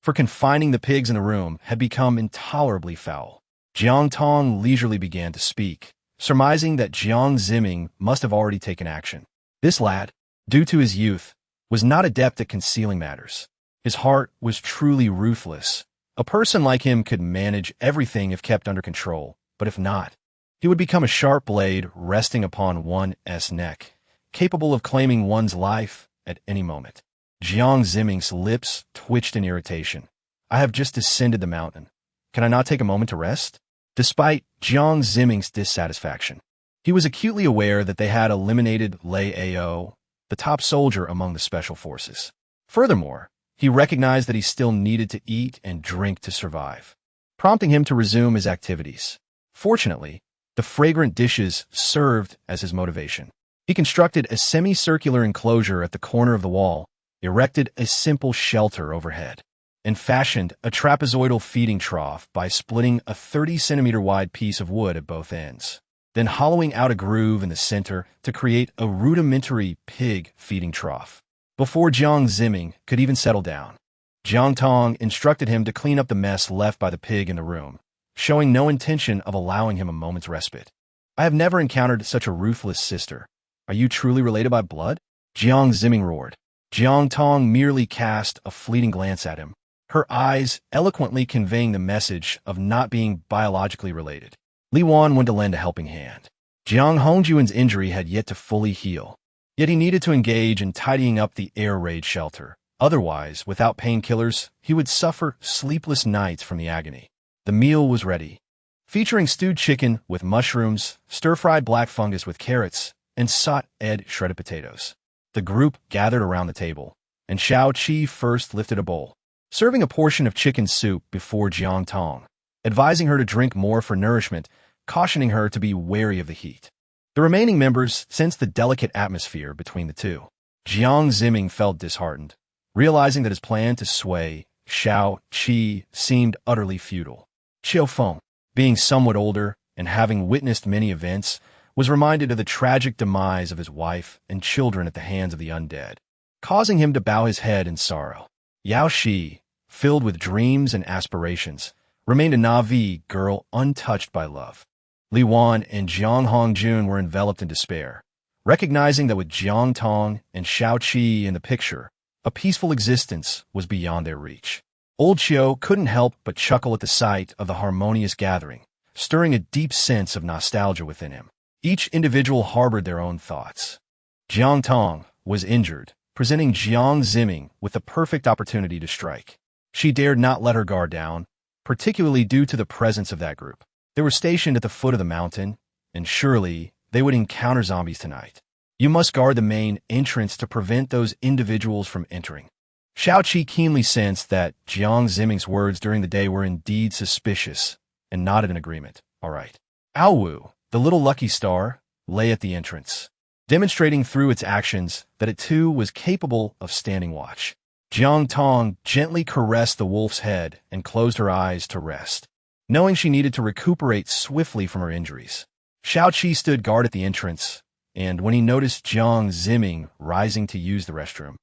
for confining the pigs in the room had become intolerably foul. Jiang Tong leisurely began to speak, surmising that Jiang Ziming must have already taken action. This lad, due to his youth, was not adept at concealing matters. His heart was truly ruthless. A person like him could manage everything if kept under control, but if not, he would become a sharp blade resting upon one's neck, capable of claiming one's life at any moment. Jiang Ziming's lips twitched in irritation. I have just descended the mountain. Can I not take a moment to rest? Despite Jiang Ziming's dissatisfaction, he was acutely aware that they had eliminated Lei Ao, the top soldier among the special forces. Furthermore, he recognized that he still needed to eat and drink to survive, prompting him to resume his activities. Fortunately, the fragrant dishes served as his motivation. He constructed a semicircular enclosure at the corner of the wall, erected a simple shelter overhead, and fashioned a trapezoidal feeding trough by splitting a 30-centimeter wide piece of wood at both ends, then hollowing out a groove in the center to create a rudimentary pig feeding trough. Before Jiang Ziming could even settle down, Jiang Tong instructed him to clean up the mess left by the pig in the room, showing no intention of allowing him a moment's respite. I have never encountered such a ruthless sister. Are you truly related by blood? Jiang Ziming roared. Jiang Tong merely cast a fleeting glance at him, her eyes eloquently conveying the message of not being biologically related. Li Wan went to lend a helping hand. Jiang Hongjuan's injury had yet to fully heal, yet he needed to engage in tidying up the air raid shelter. Otherwise, without painkillers, he would suffer sleepless nights from the agony. The meal was ready, featuring stewed chicken with mushrooms, stir-fried black fungus with carrots, and sot-ed shredded potatoes. The group gathered around the table, and Xiao Qi first lifted a bowl, serving a portion of chicken soup before Jiang Tong, advising her to drink more for nourishment, cautioning her to be wary of the heat. The remaining members sensed the delicate atmosphere between the two. Jiang Ziming felt disheartened, realizing that his plan to sway Xiao Qi seemed utterly futile. Qiu Feng, being somewhat older and having witnessed many events, was reminded of the tragic demise of his wife and children at the hands of the undead, causing him to bow his head in sorrow. Yao Shi, filled with dreams and aspirations, remained a Na'vi girl untouched by love. Li Wan and Jiang Hongjun were enveloped in despair, recognizing that with Jiang Tong and Xiao Qi in the picture, a peaceful existence was beyond their reach. Old Qiu couldn't help but chuckle at the sight of the harmonious gathering, stirring a deep sense of nostalgia within him. Each individual harbored their own thoughts. Jiang Tong was injured, presenting Jiang Ziming with the perfect opportunity to strike. She dared not let her guard down, particularly due to the presence of that group. They were stationed at the foot of the mountain, and surely they would encounter zombies tonight. You must guard the main entrance to prevent those individuals from entering. Xiao Qi keenly sensed that Jiang Ziming's words during the day were indeed suspicious, and nodded in agreement. All right. Aowu, the little lucky star, lay at the entrance, demonstrating through its actions that it too was capable of standing watch. Jiang Tong gently caressed the wolf's head and closed her eyes to rest, knowing she needed to recuperate swiftly from her injuries. Xiao Qi stood guard at the entrance, and when he noticed Jiang Ziming rising to use the restroom,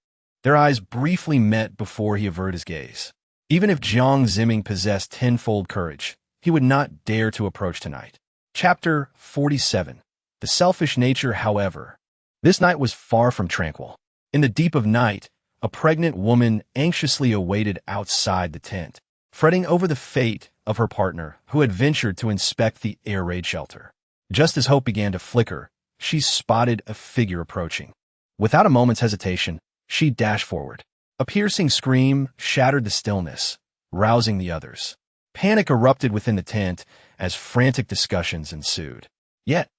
their eyes briefly met before he averted his gaze. Even if Jiang Ziming possessed tenfold courage, he would not dare to approach tonight. Chapter 47. The Selfish Nature, however. This night was far from tranquil. In the deep of night, a pregnant woman anxiously awaited outside the tent, fretting over the fate of her partner who had ventured to inspect the air raid shelter. Just as hope began to flicker, she spotted a figure approaching. Without a moment's hesitation, she dashed forward. A piercing scream shattered the stillness, rousing the others. Panic erupted within the tent as frantic discussions ensued. Yet,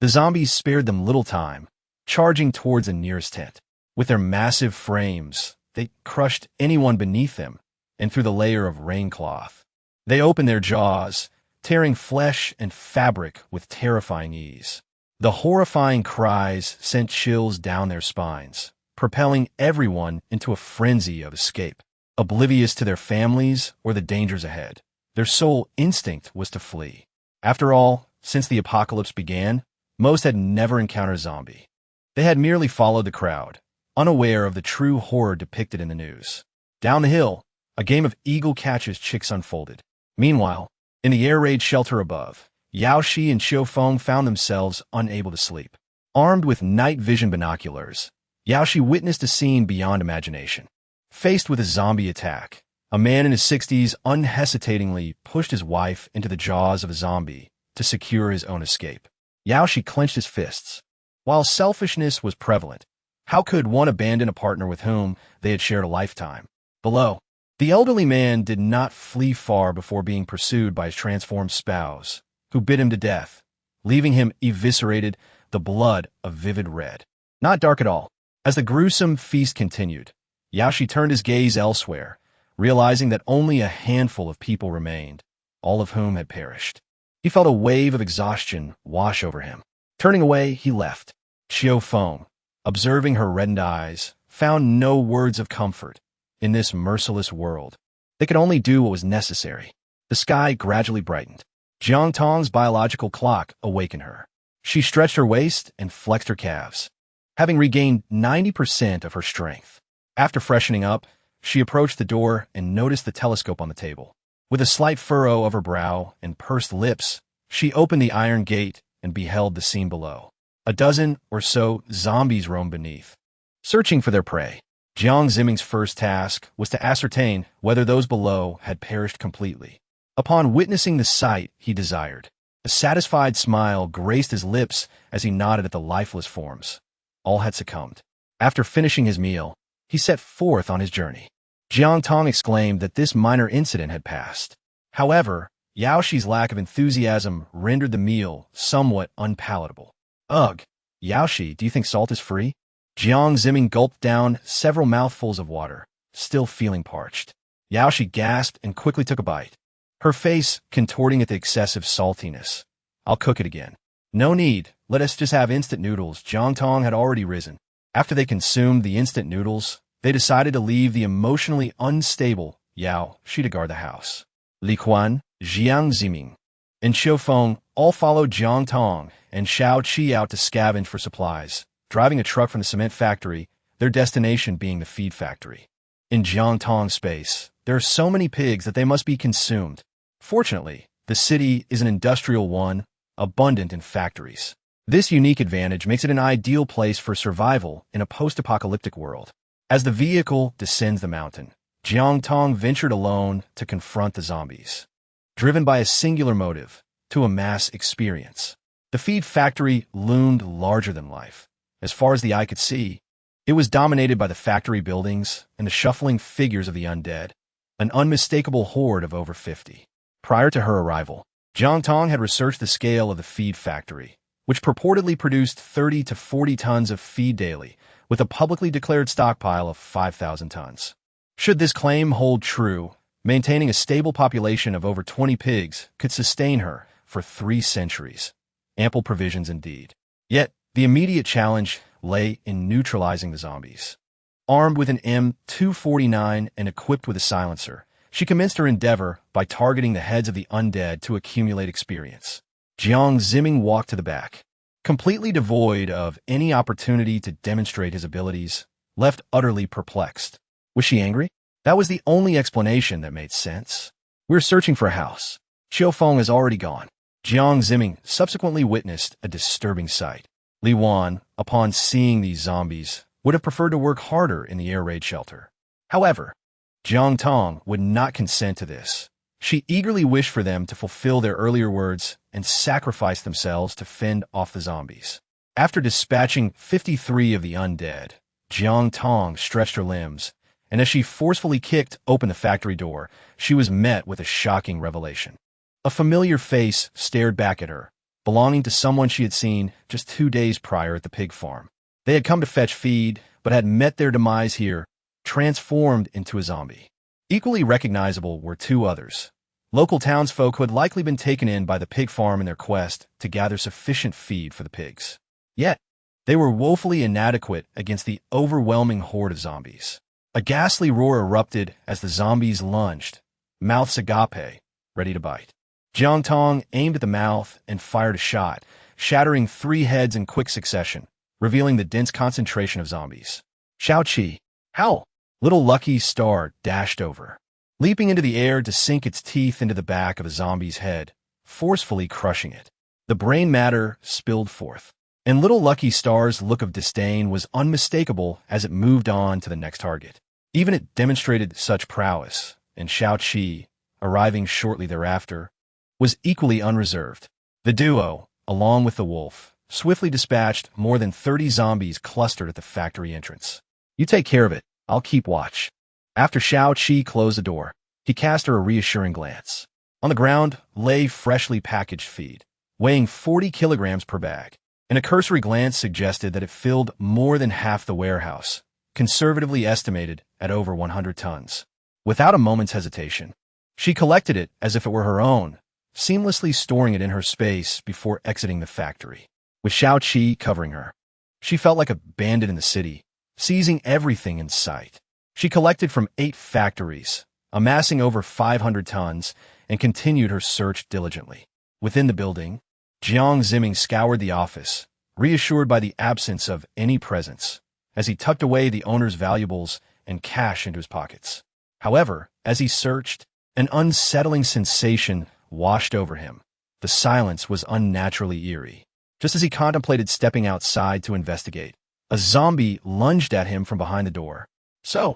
the zombies spared them little time, charging towards the nearest tent. With their massive frames, they crushed anyone beneath them, and through the layer of rain cloth. They opened their jaws, tearing flesh and fabric with terrifying ease. The horrifying cries sent chills down their spines, propelling everyone into a frenzy of escape. Oblivious to their families or the dangers ahead, their sole instinct was to flee. After all, since the apocalypse began, most had never encountered a zombie. They had merely followed the crowd, unaware of the true horror depicted in the news. Down the hill, a game of eagle catches chicks unfolded. Meanwhile, in the air raid shelter above, Yao Shi and Qiu Feng found themselves unable to sleep. Armed with night vision binoculars, Yao Shi witnessed a scene beyond imagination. Faced with a zombie attack, a man in his 60s unhesitatingly pushed his wife into the jaws of a zombie to secure his own escape. Yao Shi clenched his fists. While selfishness was prevalent, how could one abandon a partner with whom they had shared a lifetime? Below, the elderly man did not flee far before being pursued by his transformed spouse, who bit him to death, leaving him eviscerated, the blood a vivid red. Not dark at all. As the gruesome feast continued, Yao Shi turned his gaze elsewhere, realizing that only a handful of people remained, all of whom had perished. He felt a wave of exhaustion wash over him. Turning away, he left. Qiu Feng, observing her reddened eyes, found no words of comfort in this merciless world. They could only do what was necessary. The sky gradually brightened. Jiang Tong's biological clock awakened her. She stretched her waist and flexed her calves, having regained 90% of her strength. After freshening up, she approached the door and noticed the telescope on the table. With a slight furrow of her brow and pursed lips, she opened the iron gate and beheld the scene below. A dozen or so zombies roamed beneath, searching for their prey. Jiang Ziming's first task was to ascertain whether those below had perished completely. Upon witnessing the sight he desired, a satisfied smile graced his lips as he nodded at the lifeless forms. All had succumbed. After finishing his meal, he set forth on his journey. Jiang Tong exclaimed that this minor incident had passed. However, Yao Shi's lack of enthusiasm rendered the meal somewhat unpalatable. Ugh, Yao Shi, do you think salt is free? Jiang Ziming gulped down several mouthfuls of water, still feeling parched. Yaoshi gasped and quickly took a bite, her face contorting at the excessive saltiness. I'll cook it again. No need, let us just have instant noodles. Jiang Tong had already risen. After they consumed the instant noodles, they decided to leave the emotionally unstable Yaoshi to guard the house. Li Quan, Jiang Ziming, and Xiu Feng all followed Jiang Tong and Xiao Qi out to scavenge for supplies, driving a truck from the cement factory, their destination being the feed factory. In Jiang Tong's space, there are so many pigs that they must be consumed. Fortunately, the city is an industrial one, abundant in factories. This unique advantage makes it an ideal place for survival in a post-apocalyptic world. As the vehicle descends the mountain, Jiang Tong ventured alone to confront the zombies. Driven by a singular motive, to amass experience. The feed factory loomed larger than life. As far as the eye could see, it was dominated by the factory buildings and the shuffling figures of the undead, an unmistakable horde of over 50. Prior to her arrival, Jiang Tong had researched the scale of the feed factory, which purportedly produced 30 to 40 tons of feed daily, with a publicly declared stockpile of 5,000 tons. Should this claim hold true, maintaining a stable population of over 20 pigs could sustain her for 3 centuries. Ample provisions indeed. Yet, the immediate challenge lay in neutralizing the zombies. Armed with an M249 and equipped with a silencer, she commenced her endeavor by targeting the heads of the undead to accumulate experience. Jiang Ziming walked to the back, completely devoid of any opportunity to demonstrate his abilities, left utterly perplexed. Was she angry? That was the only explanation that made sense. We're searching for a house. Xiu Feng is already gone. Jiang Ziming subsequently witnessed a disturbing sight. Li Wan, upon seeing these zombies, would have preferred to work harder in the air raid shelter. However, Jiang Tong would not consent to this. She eagerly wished for them to fulfill their earlier words and sacrifice themselves to fend off the zombies. After dispatching 53 of the undead, Jiang Tong stretched her limbs, and as she forcefully kicked open the factory door, she was met with a shocking revelation. A familiar face stared back at her, belonging to someone she had seen just 2 days prior at the pig farm. They had come to fetch feed, but had met their demise here, transformed into a zombie. Equally recognizable were 2 others, local townsfolk who had likely been taken in by the pig farm in their quest to gather sufficient feed for the pigs. Yet, they were woefully inadequate against the overwhelming horde of zombies. A ghastly roar erupted as the zombies lunged, mouths agape, ready to bite. Jiang Tong aimed at the mouth and fired a shot, shattering 3 heads in quick succession, revealing the dense concentration of zombies. Xiao Qi, how? Little Lucky Star dashed over, leaping into the air to sink its teeth into the back of a zombie's head, forcefully crushing it. The brain matter spilled forth, and Little Lucky Star's look of disdain was unmistakable as it moved on to the next target. Even it demonstrated such prowess, and Xiao Qi, arriving shortly thereafter, was equally unreserved. The duo, along with the wolf, swiftly dispatched more than 30 zombies clustered at the factory entrance. You take care of it, I'll keep watch. After Xiao Qi closed the door, he cast her a reassuring glance. On the ground lay freshly packaged feed, weighing 40 kilograms per bag, and a cursory glance suggested that it filled more than half the warehouse, conservatively estimated at over 100 tons. Without a moment's hesitation, she collected it as if it were her own, seamlessly storing it in her space before exiting the factory. With Xiao Qi covering her, she felt like a bandit in the city, seizing everything in sight. She collected from 8 factories, amassing over 500 tons, and continued her search diligently. Within the building, Jiang Ziming scoured the office, reassured by the absence of any presence, as he tucked away the owner's valuables and cash into his pockets. However, as he searched, an unsettling sensation washed over him. The silence was unnaturally eerie. Just as he contemplated stepping outside to investigate, a zombie lunged at him from behind the door. So,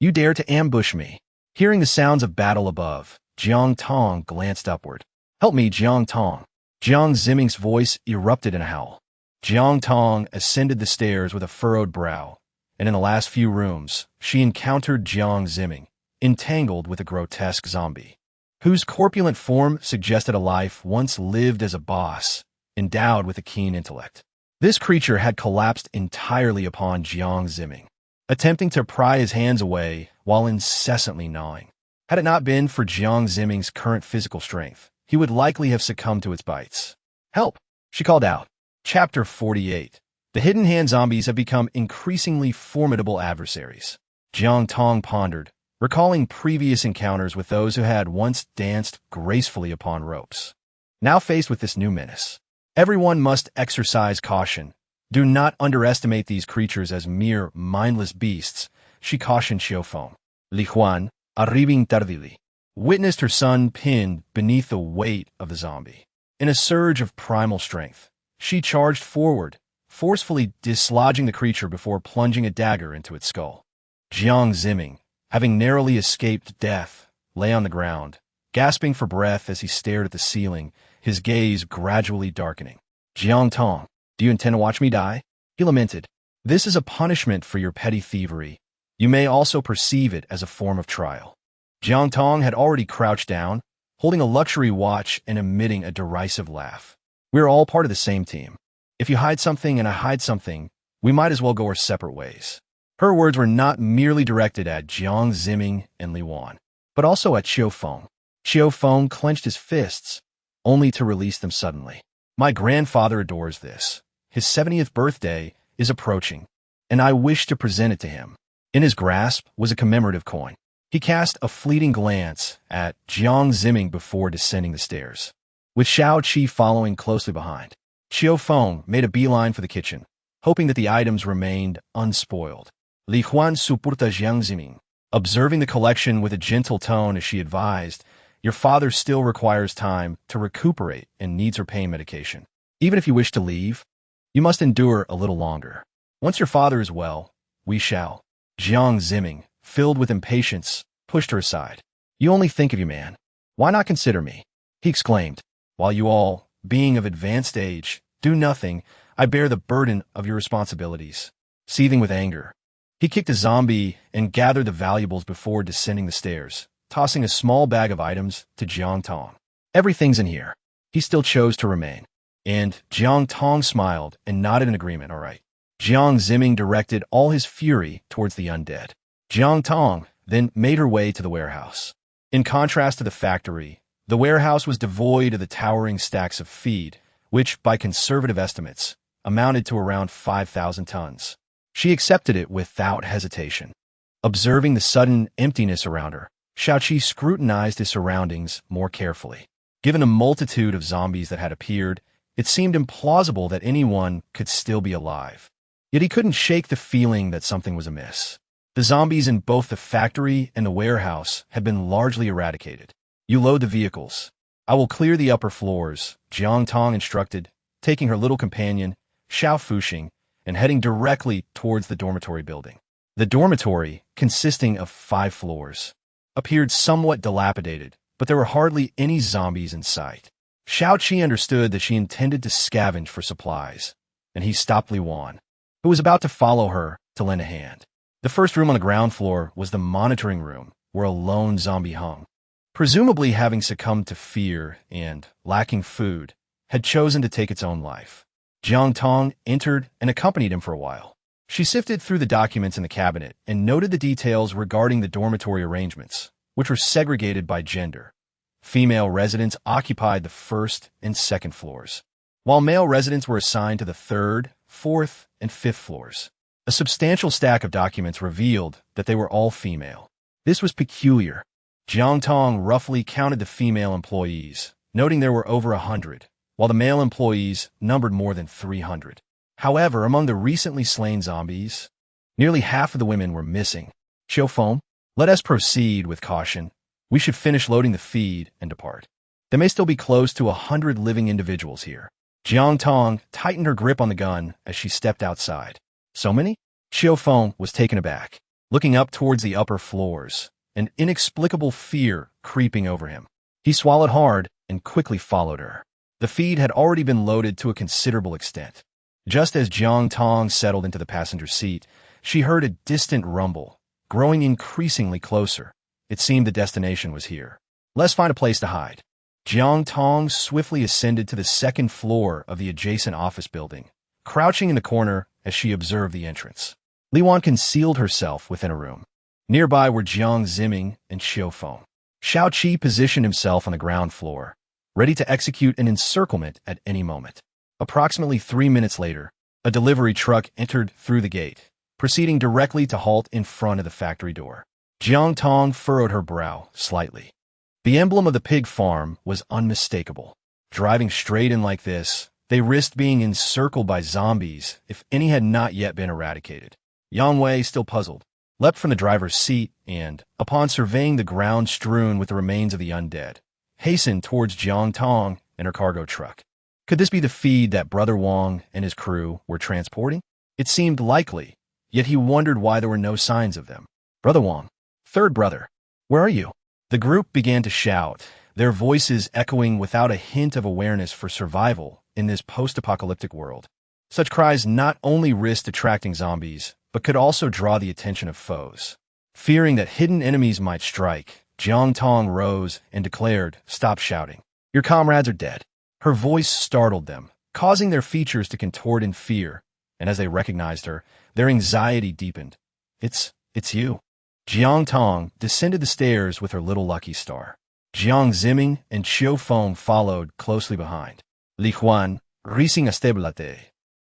you dare to ambush me? Hearing the sounds of battle above, Jiang Tong glanced upward. Help me, Jiang Tong. Jiang Ziming's voice erupted in a howl. Jiang Tong ascended the stairs with a furrowed brow, and in the last few rooms, she encountered Jiang Ziming, entangled with a grotesque zombie, whose corpulent form suggested a life once lived as a boss, endowed with a keen intellect. This creature had collapsed entirely upon Jiang Zimming, attempting to pry his hands away while incessantly gnawing. Had it not been for Jiang Zimming's current physical strength, he would likely have succumbed to its bites. "Help!" she called out. Chapter 48. The hidden hand zombies have become increasingly formidable adversaries. Jiang Tong pondered, recalling previous encounters with those who had once danced gracefully upon ropes. Now faced with this new menace, everyone must exercise caution. Do not underestimate these creatures as mere mindless beasts, she cautioned Xiaofeng. Li Huan, arriving tardily, witnessed her son pinned beneath the weight of the zombie. In a surge of primal strength, she charged forward, forcefully dislodging the creature before plunging a dagger into its skull. Jiang Zimming, having narrowly escaped death, lay on the ground, gasping for breath as he stared at the ceiling, his gaze gradually darkening. "Jiang Tong, do you intend to watch me die?" he lamented. "This is a punishment for your petty thievery. You may also perceive it as a form of trial." Jiang Tong had already crouched down, holding a luxury watch and emitting a derisive laugh. "We're all part of the same team. If you hide something and I hide something, we might as well go our separate ways." Her words were not merely directed at Jiang Zimming and Li Wan, but also at Xiaofeng. Xiaofeng clenched his fists, only to release them suddenly. "My grandfather adores this. His 70th birthday is approaching, and I wish to present it to him." In his grasp was a commemorative coin. He cast a fleeting glance at Jiang Zimming before descending the stairs, with Shao Qi following closely behind. Xiaofeng made a beeline for the kitchen, hoping that the items remained unspoiled. Li Huan supporta Jiang Zimming, observing the collection with a gentle tone as she advised, "Your father still requires time to recuperate and needs her pain medication. Even if you wish to leave, you must endure a little longer. Once your father is well, we shall." Jiang Zimming, filled with impatience, pushed her aside. "You only think of you, man. Why not consider me?" he exclaimed. "While you all, being of advanced age, do nothing, I bear the burden of your responsibilities." Seething with anger, he kicked a zombie and gathered the valuables before descending the stairs, tossing a small bag of items to Jiang Tong. "Everything's in here." He still chose to remain. And Jiang Tong smiled and nodded in agreement. "All right." Jiang Zimming directed all his fury towards the undead. Jiang Tong then made her way to the warehouse. In contrast to the factory, the warehouse was devoid of the towering stacks of feed, which, by conservative estimates, amounted to around 5,000 tons. She accepted it without hesitation. Observing the sudden emptiness around her, Shaoqi scrutinized his surroundings more carefully. Given a multitude of zombies that had appeared, it seemed implausible that anyone could still be alive. Yet he couldn't shake the feeling that something was amiss. The zombies in both the factory and the warehouse had been largely eradicated. "You load the vehicles. I will clear the upper floors," Jiang Tong instructed, taking her little companion, Xiao Fuxing, and heading directly towards the dormitory building. The dormitory, consisting of 5 floors, appeared somewhat dilapidated, but there were hardly any zombies in sight. Shao Qi understood that she intended to scavenge for supplies, and he stopped Li Wan, who was about to follow her, to lend a hand. The first room on the ground floor was the monitoring room, where a lone zombie hung. Presumably having succumbed to fear and, lacking food, had chosen to take its own life. Jiang Tong entered and accompanied him for a while. She sifted through the documents in the cabinet and noted the details regarding the dormitory arrangements, which were segregated by gender. Female residents occupied the 1st and 2nd floors, while male residents were assigned to the 3rd, 4th, and 5th floors. A substantial stack of documents revealed that they were all female. This was peculiar. Jiang Tong roughly counted the female employees, noting there were over 100, while the male employees numbered more than 300. However, among the recently slain zombies, nearly half of the women were missing. "Xiaofeng, let us proceed with caution. We should finish loading the feed and depart. There may still be close to 100 living individuals here." Jiang Tong tightened her grip on the gun as she stepped outside. "So many?" Xiaofeng was taken aback, looking up towards the upper floors, an inexplicable fear creeping over him. He swallowed hard and quickly followed her. The feed had already been loaded to a considerable extent. Just as Jiang Tong settled into the passenger seat, she heard a distant rumble, growing increasingly closer. It seemed the destination was here. "Let's find a place to hide." Jiang Tong swiftly ascended to the 2nd floor of the adjacent office building, crouching in the corner as she observed the entrance. Liwan concealed herself within a room. Nearby were Jiang Ziming and Xiaofeng. Xiao Qi positioned himself on the ground floor, ready to execute an encirclement at any moment. Approximately 3 minutes later, a delivery truck entered through the gate, proceeding directly to halt in front of the factory door. Jiang Tong furrowed her brow slightly. The emblem of the pig farm was unmistakable. Driving straight in like this, they risked being encircled by zombies if any had not yet been eradicated. Yang Wei, still puzzled, leapt from the driver's seat and, upon surveying the ground strewn with the remains of the undead, hastened towards Jiang Tong and her cargo truck. Could this be the feed that Brother Wang and his crew were transporting? It seemed likely, yet he wondered why there were no signs of them. Brother Wang, third brother, where are you? The group began to shout, their voices echoing without a hint of awareness for survival in this post-apocalyptic world. Such cries not only risked attracting zombies, but could also draw the attention of foes. Fearing that hidden enemies might strike, Jiang Tong rose and declared, "Stop shouting. Your comrades are dead." Her voice startled them, causing their features to contort in fear, and as they recognized her, their anxiety deepened. It's you." Jiang Tong descended the stairs with her little lucky star. Jiang Ziming and Xiaofeng followed closely behind. Li Huan, rising a stabilité,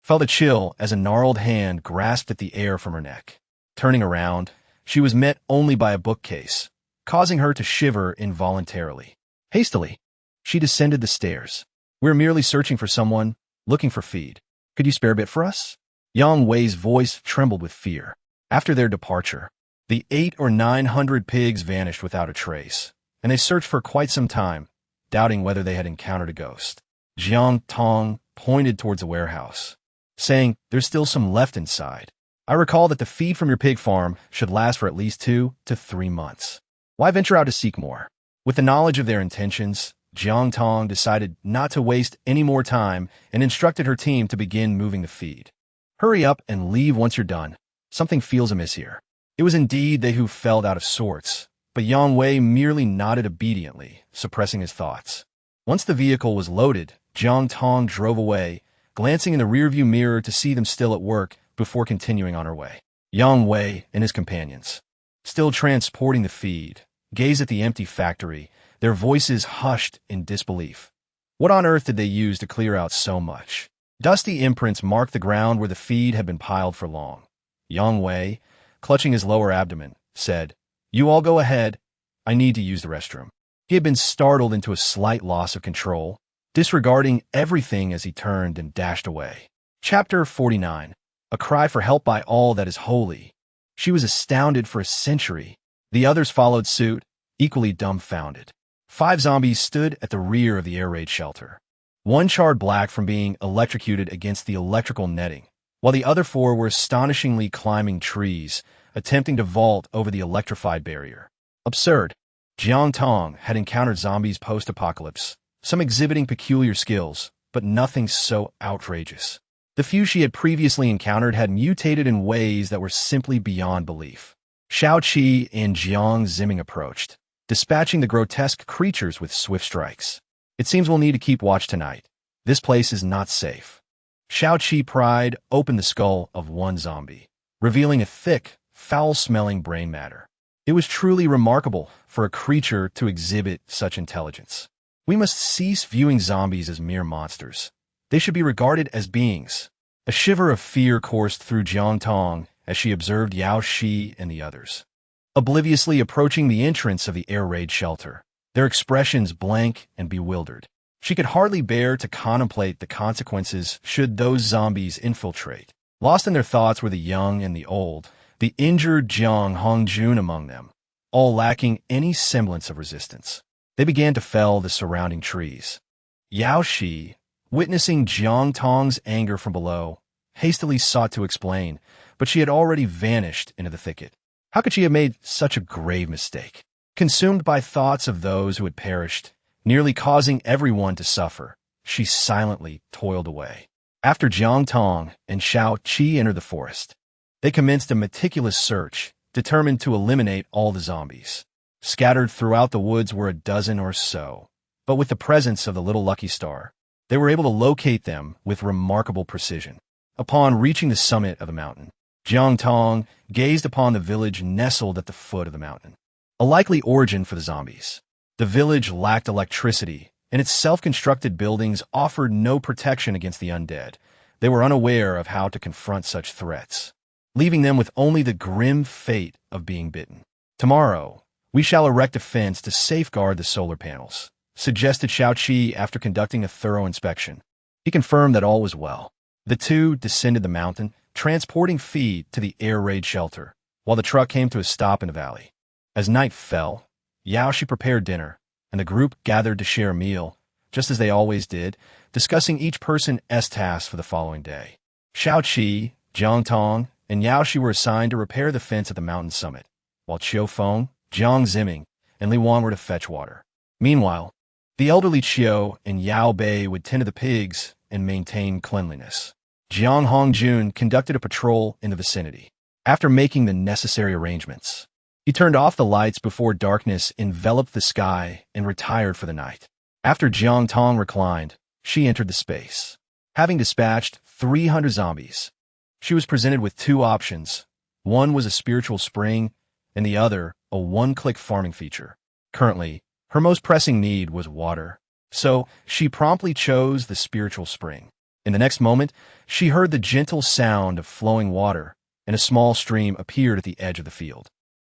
felt a chill as a gnarled hand grasped at the air from her neck. Turning around, she was met only by a bookcase, causing her to shiver involuntarily. Hastily, she descended the stairs. "We're merely searching for someone, looking for feed. Could you spare a bit for us?" Yang Wei's voice trembled with fear. After their departure, the 800 or 900 pigs vanished without a trace, and they searched for quite some time, doubting whether they had encountered a ghost. Jiang Tong pointed towards the warehouse, saying, "There's still some left inside. I recall that the feed from your pig farm should last for at least 2 to 3 months. Why venture out to seek more?" With the knowledge of their intentions, Jiang Tong decided not to waste any more time and instructed her team to begin moving the feed. "Hurry up and leave once you're done. Something feels amiss here." It was indeed they who felt out of sorts, but Yang Wei merely nodded obediently, suppressing his thoughts. Once the vehicle was loaded, Jiang Tong drove away, glancing in the rearview mirror to see them still at work before continuing on her way. Yang Wei and his companions, still transporting the feed, gazed at the empty factory, their voices hushed in disbelief. What on earth did they use to clear out so much? Dusty imprints marked the ground where the feed had been piled for long. Yang Wei, clutching his lower abdomen, said, "You all go ahead. I need to use the restroom." He had been startled into a slight loss of control, disregarding everything as he turned and dashed away. Chapter 49. A cry for help by all that is holy. She was astounded for a century. The others followed suit, equally dumbfounded. 5 zombies stood at the rear of the air raid shelter. One charred black from being electrocuted against the electrical netting, while the other 4 were astonishingly climbing trees, attempting to vault over the electrified barrier. Absurd. Jiang Tong had encountered zombies post-apocalypse, some exhibiting peculiar skills, but nothing so outrageous. The few she had previously encountered had mutated in ways that were simply beyond belief. Xiao Qi and Jiang Ziming approached, dispatching the grotesque creatures with swift strikes. "It seems we'll need to keep watch tonight. This place is not safe." Xiao Qi pried open the skull of one zombie, revealing a thick, foul-smelling brain matter. It was truly remarkable for a creature to exhibit such intelligence. "We must cease viewing zombies as mere monsters. They should be regarded as beings." A shiver of fear coursed through Jiang Tong as she observed Yao Shi and the others, obliviously approaching the entrance of the air raid shelter, their expressions blank and bewildered. She could hardly bear to contemplate the consequences should those zombies infiltrate. Lost in their thoughts were the young and the old, the injured Jiang Hongjun among them, all lacking any semblance of resistance. They began to fell the surrounding trees. Yao Shi, witnessing Jiang Tong's anger from below, hastily sought to explain, but she had already vanished into the thicket. How could she have made such a grave mistake? Consumed by thoughts of those who had perished, nearly causing everyone to suffer, she silently toiled away. After Jiang Tong and Xiao Qi entered the forest, they commenced a meticulous search, determined to eliminate all the zombies. Scattered throughout the woods were a dozen or so, but with the presence of the little lucky star, they were able to locate them with remarkable precision. Upon reaching the summit of the mountain, Jiang Tong gazed upon the village nestled at the foot of the mountain. A likely origin for the zombies. The village lacked electricity, and its self-constructed buildings offered no protection against the undead. They were unaware of how to confront such threats, leaving them with only the grim fate of being bitten. Tomorrow, we shall erect a fence to safeguard the solar panels, suggested Xiao Qi after conducting a thorough inspection. He confirmed that all was well. The two descended the mountain, transporting feed to the air raid shelter, while the truck came to a stop in the valley. As night fell, Yao Shi prepared dinner, and the group gathered to share a meal, just as they always did, discussing each person's task for the following day. Xiao Qi, Jiang Tong, and Yao Shi were assigned to repair the fence at the mountain summit, while Qiu Feng, Jiang Ziming, and Li Wan were to fetch water. Meanwhile, the elderly Qiu and Yao Bei would tend to the pigs and maintain cleanliness. Jiang Hongjun conducted a patrol in the vicinity. After making the necessary arrangements, he turned off the lights before darkness enveloped the sky and retired for the night. After Jiang Tong reclined, she entered the space. Having dispatched 300 zombies, she was presented with two options. One was a spiritual spring, and the other a one-click farming feature. Currently, her most pressing need was water, so she promptly chose the spiritual spring. In the next moment, she heard the gentle sound of flowing water, and a small stream appeared at the edge of the field.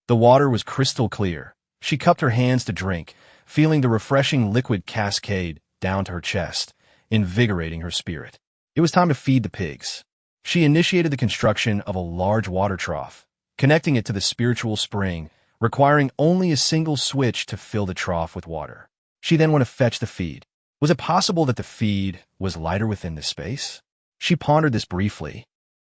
The water was crystal clear. She cupped her hands to drink, feeling the refreshing liquid cascade down to her chest, invigorating her spirit. It was time to feed the pigs. She initiated the construction of a large water trough, connecting it to the spiritual spring, requiring only a single switch to fill the trough with water. She then went to fetch the feed. Was it possible that the feed was lighter within this space? She pondered this briefly,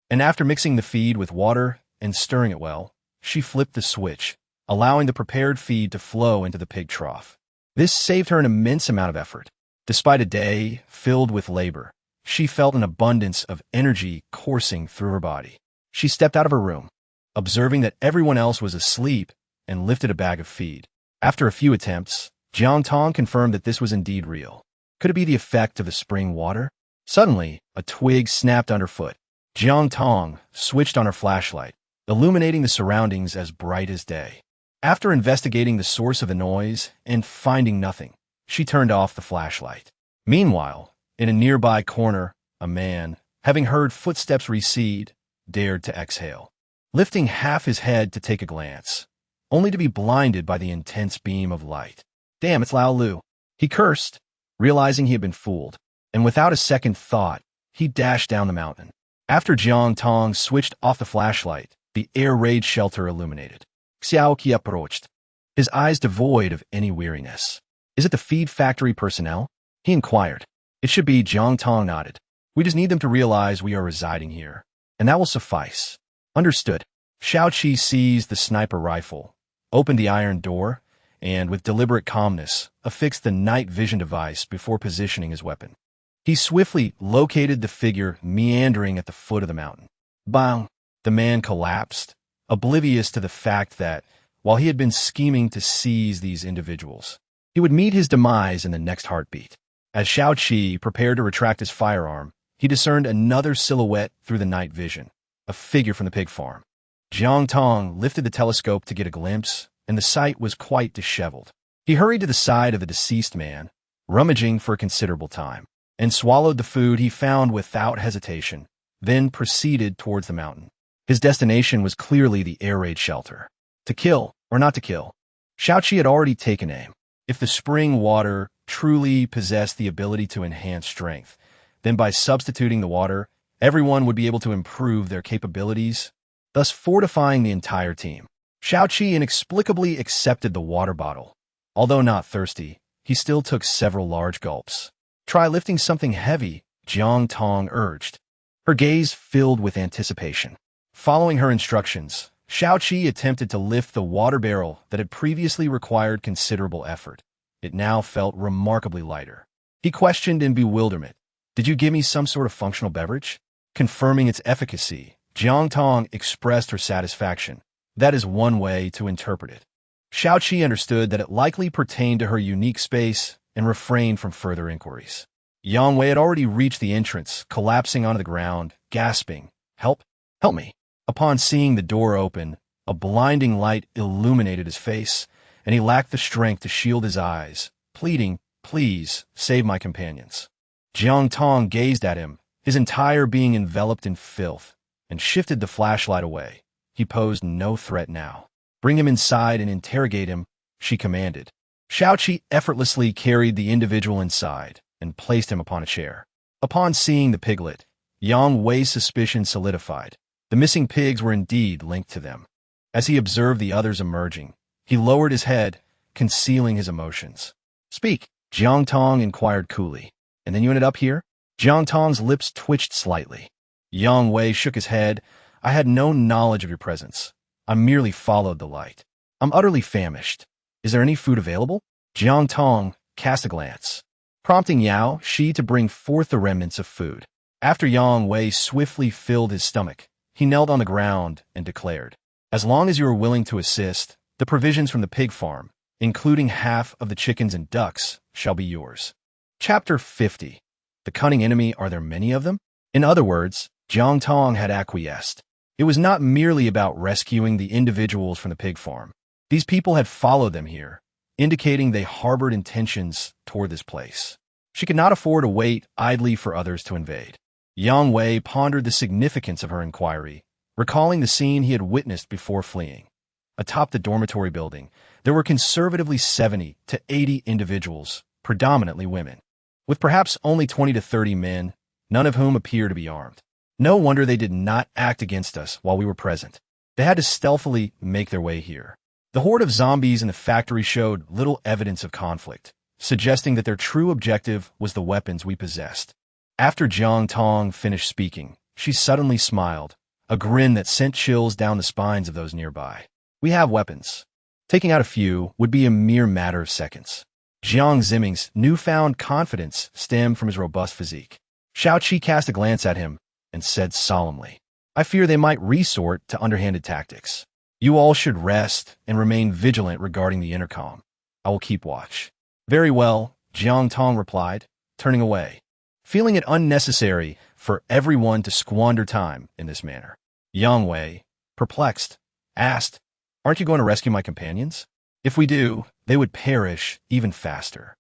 and after mixing the feed with water and stirring it well, she flipped the switch, allowing the prepared feed to flow into the pig trough. This saved her an immense amount of effort. Despite a day filled with labor, she felt an abundance of energy coursing through her body. She stepped out of her room, observing that everyone else was asleep, and lifted a bag of feed. After a few attempts, Jiang Tong confirmed that this was indeed real. Could it be the effect of the spring water? Suddenly, a twig snapped underfoot. Jiang Tong switched on her flashlight, illuminating the surroundings as bright as day. After investigating the source of the noise and finding nothing, she turned off the flashlight. Meanwhile, in a nearby corner, a man, having heard footsteps recede, dared to exhale. Lifting half his head to take a glance, only to be blinded by the intense beam of light. Damn, it's Lao Lu. He cursed, realizing he had been fooled, and without a second thought, he dashed down the mountain. After Jiang Tong switched off the flashlight, the air raid shelter illuminated. Xiao Qi approached, his eyes devoid of any weariness. Is it the feed factory personnel? He inquired. It should be. Jiang Tong nodded. We just need them to realize we are residing here, and that will suffice. Understood. Xiao Qi seized the sniper rifle, opened the iron door, and with deliberate calmness, affixed the night vision device before positioning his weapon. He swiftly located the figure meandering at the foot of the mountain. Bang! The man collapsed, oblivious to the fact that, while he had been scheming to seize these individuals, he would meet his demise in the next heartbeat. As Xiao Qi prepared to retract his firearm, he discerned another silhouette through the night vision, a figure from the pig farm. Jiang Tong lifted the telescope to get a glimpse, and the sight was quite disheveled. He hurried to the side of the deceased man, rummaging for a considerable time, and swallowed the food he found without hesitation, then proceeded towards the mountain. His destination was clearly the air raid shelter. To kill or not to kill? Xiao Qi had already taken aim. If the spring water truly possessed the ability to enhance strength, then by substituting the water, everyone would be able to improve their capabilities, thus fortifying the entire team. Xiao Qi inexplicably accepted the water bottle. Although not thirsty, he still took several large gulps. Try lifting something heavy, Jiang Tong urged, her gaze filled with anticipation. Following her instructions, Xiao Qi attempted to lift the water barrel that had previously required considerable effort. It now felt remarkably lighter. He questioned in bewilderment, "Did you give me some sort of functional beverage?" Confirming its efficacy, Jiang Tong expressed her satisfaction. That is one way to interpret it. Xiao Qi understood that it likely pertained to her unique space and refrained from further inquiries. Yang Wei had already reached the entrance, collapsing onto the ground, gasping, "Help! Help me!" Upon seeing the door open, a blinding light illuminated his face, and he lacked the strength to shield his eyes, pleading, "Please, save my companions." Jiang Tong gazed at him, his entire being enveloped in filth, and shifted the flashlight away. He posed no threat now. "Bring him inside and interrogate him," she commanded. Xiaoqi effortlessly carried the individual inside and placed him upon a chair. Upon seeing the piglet, Yang Wei's suspicion solidified. The missing pigs were indeed linked to them. As he observed the others emerging, he lowered his head, concealing his emotions. "Speak," Jiang Tong inquired coolly. "And then you ended up here?" Jiang Tong's lips twitched slightly. Yang Wei shook his head. "I had no knowledge of your presence. I merely followed the light. I'm utterly famished. Is there any food available?" Jiang Tong cast a glance, prompting Yao Shi to bring forth the remnants of food. After Yang Wei swiftly filled his stomach, he knelt on the ground and declared, "As long as you are willing to assist, the provisions from the pig farm, including half of the chickens and ducks, shall be yours." Chapter 50. The cunning enemy, are there many of them? In other words, Jiang Tong had acquiesced. It was not merely about rescuing the individuals from the pig farm. These people had followed them here, indicating they harbored intentions toward this place. She could not afford to wait idly for others to invade. Yang Wei pondered the significance of her inquiry, recalling the scene he had witnessed before fleeing. Atop the dormitory building, there were conservatively 70 to 80 individuals, predominantly women, with perhaps only 20 to 30 men, none of whom appeared to be armed. No wonder they did not act against us while we were present. They had to stealthily make their way here. The horde of zombies in the factory showed little evidence of conflict, suggesting that their true objective was the weapons we possessed. After Jiang Tong finished speaking, she suddenly smiled, a grin that sent chills down the spines of those nearby. "We have weapons. Taking out a few would be a mere matter of seconds." Jiang Ziming's newfound confidence stemmed from his robust physique. Xiaoqi cast a glance at him and said solemnly, "I fear they might resort to underhanded tactics. You all should rest and remain vigilant regarding the intercom. I will keep watch." "Very well," Jiang Tong replied, turning away, feeling it unnecessary for everyone to squander time in this manner. Yang Wei, perplexed, asked, "Aren't you going to rescue my companions? If we do, they would perish even faster."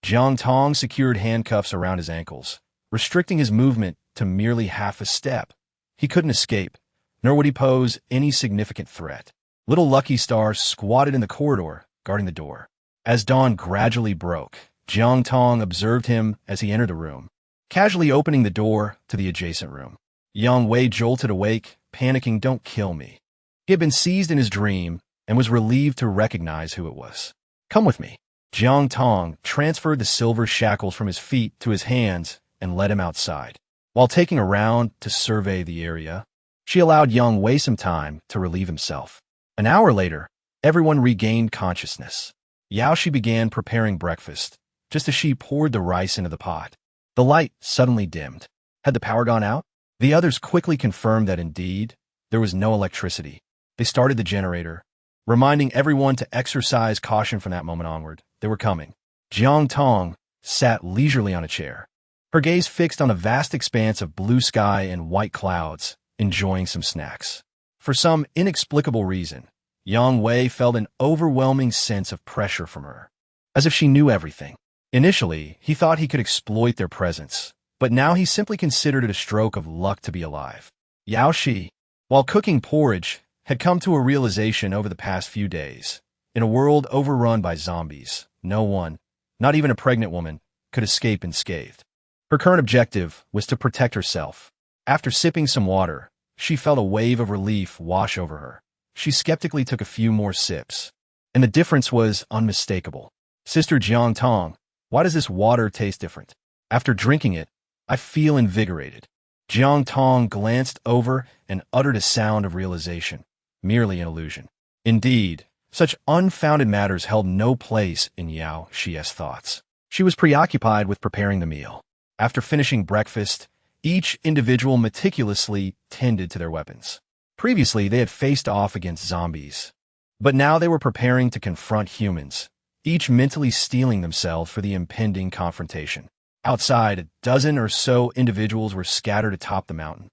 Jiang Tong secured handcuffs around his ankles, restricting his movement to merely half a step. He couldn't escape, nor would he pose any significant threat. Little Lucky Star squatted in the corridor, guarding the door. As dawn gradually broke, Jiang Tong observed him as he entered the room, casually opening the door to the adjacent room. Yang Wei jolted awake, panicking, "Don't kill me." He had been seized in his dream and was relieved to recognize who it was. "Come with me." Jiang Tong transferred the silver shackles from his feet to his hands and led him outside. While taking a round to survey the area, she allowed Yang Wei some time to relieve himself. An hour later, everyone regained consciousness. Yao Shi began preparing breakfast, just as she poured the rice into the pot. The light suddenly dimmed. Had the power gone out? The others quickly confirmed that indeed, there was no electricity. They started the generator, reminding everyone to exercise caution from that moment onward. They were coming. Jiang Tong sat leisurely on a chair, her gaze fixed on a vast expanse of blue sky and white clouds, enjoying some snacks. For some inexplicable reason, Yang Wei felt an overwhelming sense of pressure from her, as if she knew everything. Initially, he thought he could exploit their presence, but now he simply considered it a stroke of luck to be alive. Yao Shi, while cooking porridge, had come to a realization over the past few days. In a world overrun by zombies, no one, not even a pregnant woman, could escape unscathed. Her current objective was to protect herself. After sipping some water, she felt a wave of relief wash over her. She skeptically took a few more sips, and the difference was unmistakable. "Sister Jiang Tong, why does this water taste different? After drinking it, I feel invigorated." Jiang Tong glanced over and uttered a sound of realization, merely an illusion. Indeed, such unfounded matters held no place in Yao Shi's thoughts. She was preoccupied with preparing the meal. After finishing breakfast, each individual meticulously tended to their weapons. Previously, they had faced off against zombies, but now they were preparing to confront humans, each mentally steeling themselves for the impending confrontation. Outside, a dozen or so individuals were scattered atop the mountain,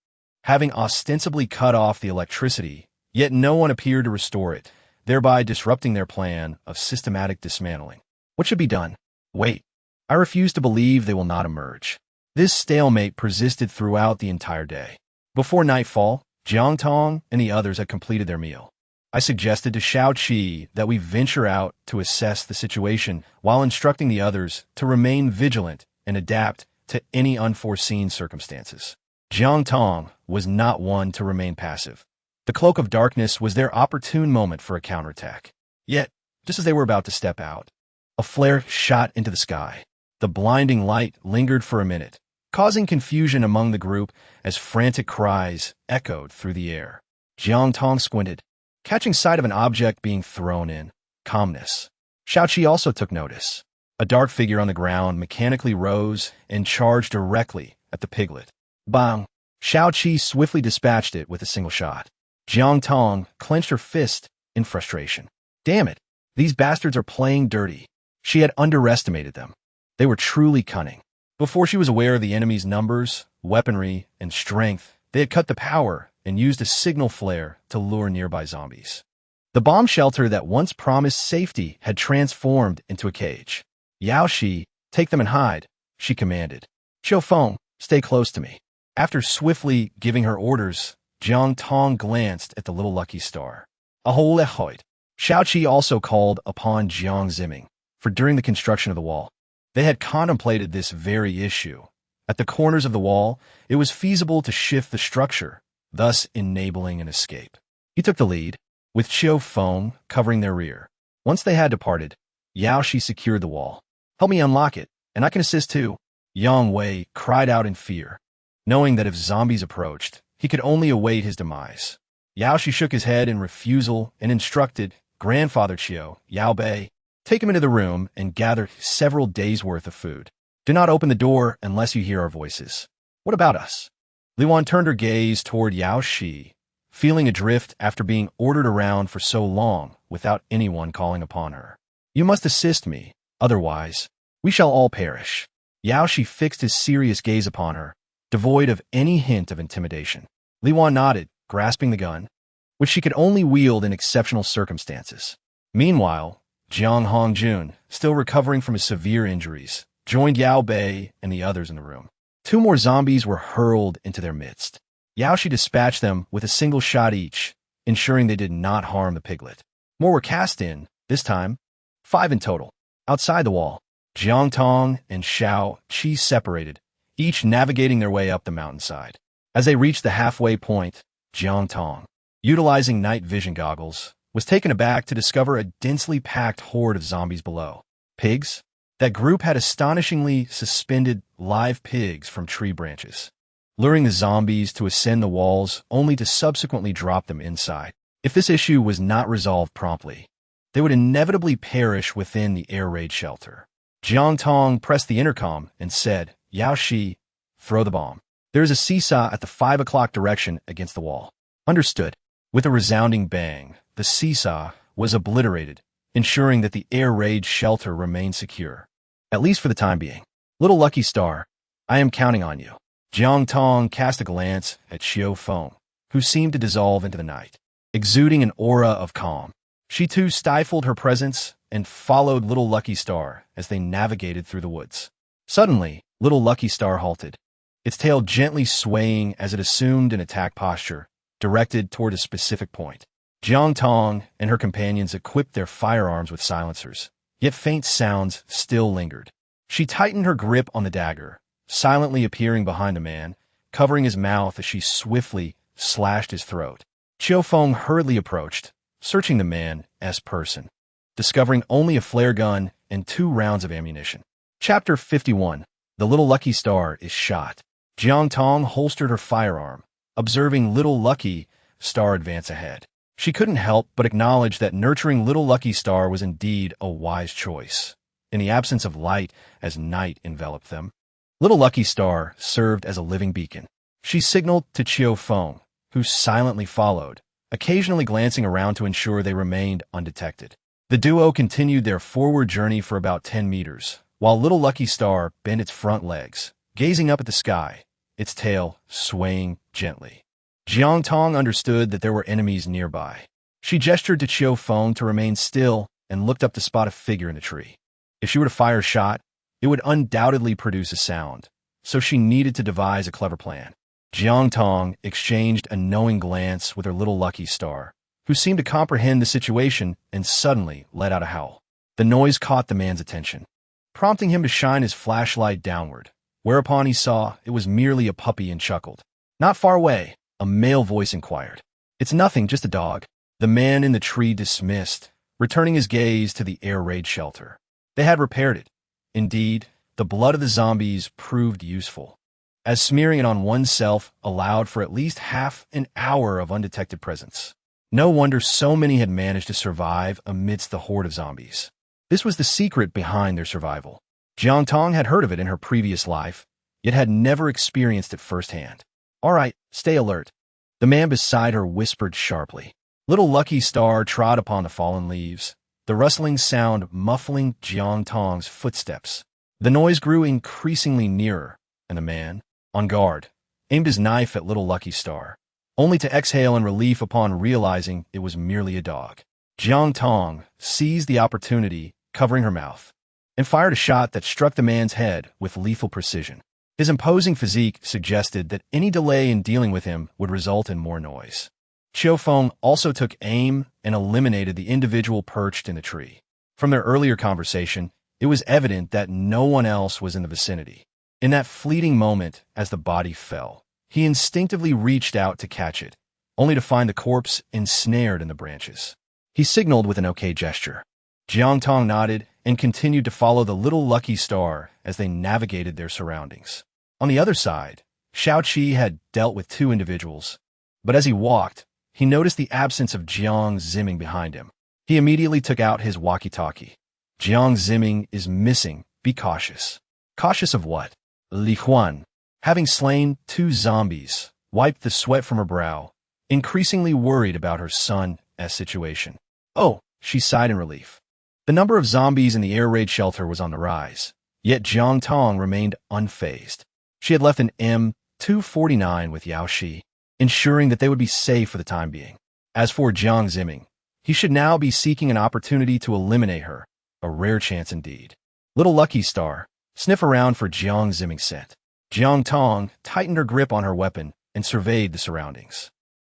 having ostensibly cut off the electricity, yet no one appeared to restore it, thereby disrupting their plan of systematic dismantling. What should be done? Wait. I refuse to believe they will not emerge. This stalemate persisted throughout the entire day. Before nightfall, Jiang Tong and the others had completed their meal. I suggested to Xiao Qi that we venture out to assess the situation while instructing the others to remain vigilant and adapt to any unforeseen circumstances. Jiang Tong was not one to remain passive. The cloak of darkness was their opportune moment for a counterattack. Yet, just as they were about to step out, a flare shot into the sky. The blinding light lingered for a minute, causing confusion among the group as frantic cries echoed through the air. Jiang Tong squinted, catching sight of an object being thrown in. Calmness. Xiao Qi also took notice. A dark figure on the ground mechanically rose and charged directly at the piglet. Bang! Xiao Qi swiftly dispatched it with a single shot. Jiang Tong clenched her fist in frustration. Damn it! These bastards are playing dirty. She had underestimated them. They were truly cunning. Before she was aware of the enemy's numbers, weaponry, and strength, they had cut the power and used a signal flare to lure nearby zombies. The bomb shelter that once promised safety had transformed into a cage. Yao Shi, take them and hide, she commanded. Qiu Feng, stay close to me. After swiftly giving her orders, Jiang Tong glanced at the little lucky star. Aholehoid. Xiao Qi also called upon Jiang Ziming, for during the construction of the wall, they had contemplated this very issue. At the corners of the wall, it was feasible to shift the structure, thus enabling an escape. He took the lead, with Qiu Feng covering their rear. Once they had departed, Yao Shi secured the wall. Help me unlock it, and I can assist too. Yang Wei cried out in fear, knowing that if zombies approached, he could only await his demise. Yao Shi shook his head in refusal and instructed Grandfather Qiu, Yao Bei, take him into the room and gather several days' worth of food. Do not open the door unless you hear our voices. What about us? Li Wan turned her gaze toward Yao Shi, feeling adrift after being ordered around for so long without anyone calling upon her. You must assist me, otherwise, we shall all perish. Yao Shi fixed his serious gaze upon her, devoid of any hint of intimidation. Li Wan nodded, grasping the gun, which she could only wield in exceptional circumstances. Meanwhile, Jiang Hongjun, still recovering from his severe injuries, joined Yao Bei and the others in the room. 2 more zombies were hurled into their midst. Yao Shi dispatched them with a single shot each, ensuring they did not harm the piglet. More were cast in, this time, 5 in total. Outside the wall, Jiang Tong and Xiao Qi separated, each navigating their way up the mountainside. As they reached the halfway point, Jiang Tong, utilizing night vision goggles, was taken aback to discover a densely packed horde of zombies below. Pigs? That group had astonishingly suspended live pigs from tree branches, luring the zombies to ascend the walls only to subsequently drop them inside. If this issue was not resolved promptly, they would inevitably perish within the air raid shelter. Jiang Tong pressed the intercom and said, Yao Shi, throw the bomb. There is a seesaw at the 5 o'clock direction against the wall. Understood. With a resounding bang, the seesaw was obliterated, ensuring that the air raid shelter remained secure, at least for the time being. Little Lucky Star, I am counting on you. Jiang Tong cast a glance at Qiu Feng, who seemed to dissolve into the night, exuding an aura of calm. She too stifled her presence and followed Little Lucky Star as they navigated through the woods. Suddenly, Little Lucky Star halted, its tail gently swaying as it assumed an attack posture, directed toward a specific point. Jiang Tong and her companions equipped their firearms with silencers, yet faint sounds still lingered. She tightened her grip on the dagger, silently appearing behind the man, covering his mouth as she swiftly slashed his throat. Qiu Feng hurriedly approached, searching the man's person, discovering only a flare gun and 2 rounds of ammunition. Chapter 51. The Little Lucky Star is shot. Jiang Tong holstered her firearm, observing Little Lucky Star advance ahead. She couldn't help but acknowledge that nurturing Little Lucky Star was indeed a wise choice. In the absence of light as night enveloped them, Little Lucky Star served as a living beacon. She signaled to Qiu Feng, who silently followed, occasionally glancing around to ensure they remained undetected. The duo continued their forward journey for about 10 meters, while little Lucky Star bent its front legs, gazing up at the sky, its tail swaying gently. Jiang Tong understood that there were enemies nearby. She gestured to Qiu Feng to remain still and looked up to spot a figure in the tree. If she were to fire a shot, it would undoubtedly produce a sound, so she needed to devise a clever plan. Jiang Tong exchanged a knowing glance with her little Lucky Star, who seemed to comprehend the situation and suddenly let out a howl. The noise caught the man's attention, prompting him to shine his flashlight downward, whereupon he saw it was merely a puppy and chuckled. Not far away, a male voice inquired. "It's nothing, just a dog." The man in the tree dismissed, returning his gaze to the air raid shelter. They had repaired it. Indeed, the blood of the zombies proved useful, as smearing it on oneself allowed for at least half an hour of undetected presence. No wonder so many had managed to survive amidst the horde of zombies. This was the secret behind their survival. Jiang Tong had heard of it in her previous life, yet had never experienced it firsthand. "All right, stay alert," the man beside her whispered sharply. Little Lucky Star trod upon the fallen leaves, the rustling sound muffling Jiang Tong's footsteps. The noise grew increasingly nearer, and the man, on guard, aimed his knife at little Lucky Star, only to exhale in relief upon realizing it was merely a dog. Jiang Tong seized the opportunity, covering her mouth, and fired a shot that struck the man's head with lethal precision. His imposing physique suggested that any delay in dealing with him would result in more noise. Qiu Feng also took aim and eliminated the individual perched in the tree. From their earlier conversation, it was evident that no one else was in the vicinity. In that fleeting moment, as the body fell, he instinctively reached out to catch it, only to find the corpse ensnared in the branches. He signaled with an okay gesture. Jiang Tong nodded and continued to follow the little Lucky Star as they navigated their surroundings. On the other side, Xiao Qi had dealt with two individuals, but as he walked, he noticed the absence of Jiang Ziming behind him. He immediately took out his walkie-talkie. "Jiang Ziming is missing. Be cautious." Cautious of what? Li Huan, having slain two zombies, wiped the sweat from her brow, increasingly worried about her son's situation. "Oh," she sighed in relief. The number of zombies in the air raid shelter was on the rise, yet Jiang Tong remained unfazed. She had left an M249 with Yao Shi, ensuring that they would be safe for the time being. As for Jiang Ziming, he should now be seeking an opportunity to eliminate her, a rare chance indeed. Little Lucky Star, sniff around for Jiang Ziming's scent. Jiang Tong tightened her grip on her weapon and surveyed the surroundings.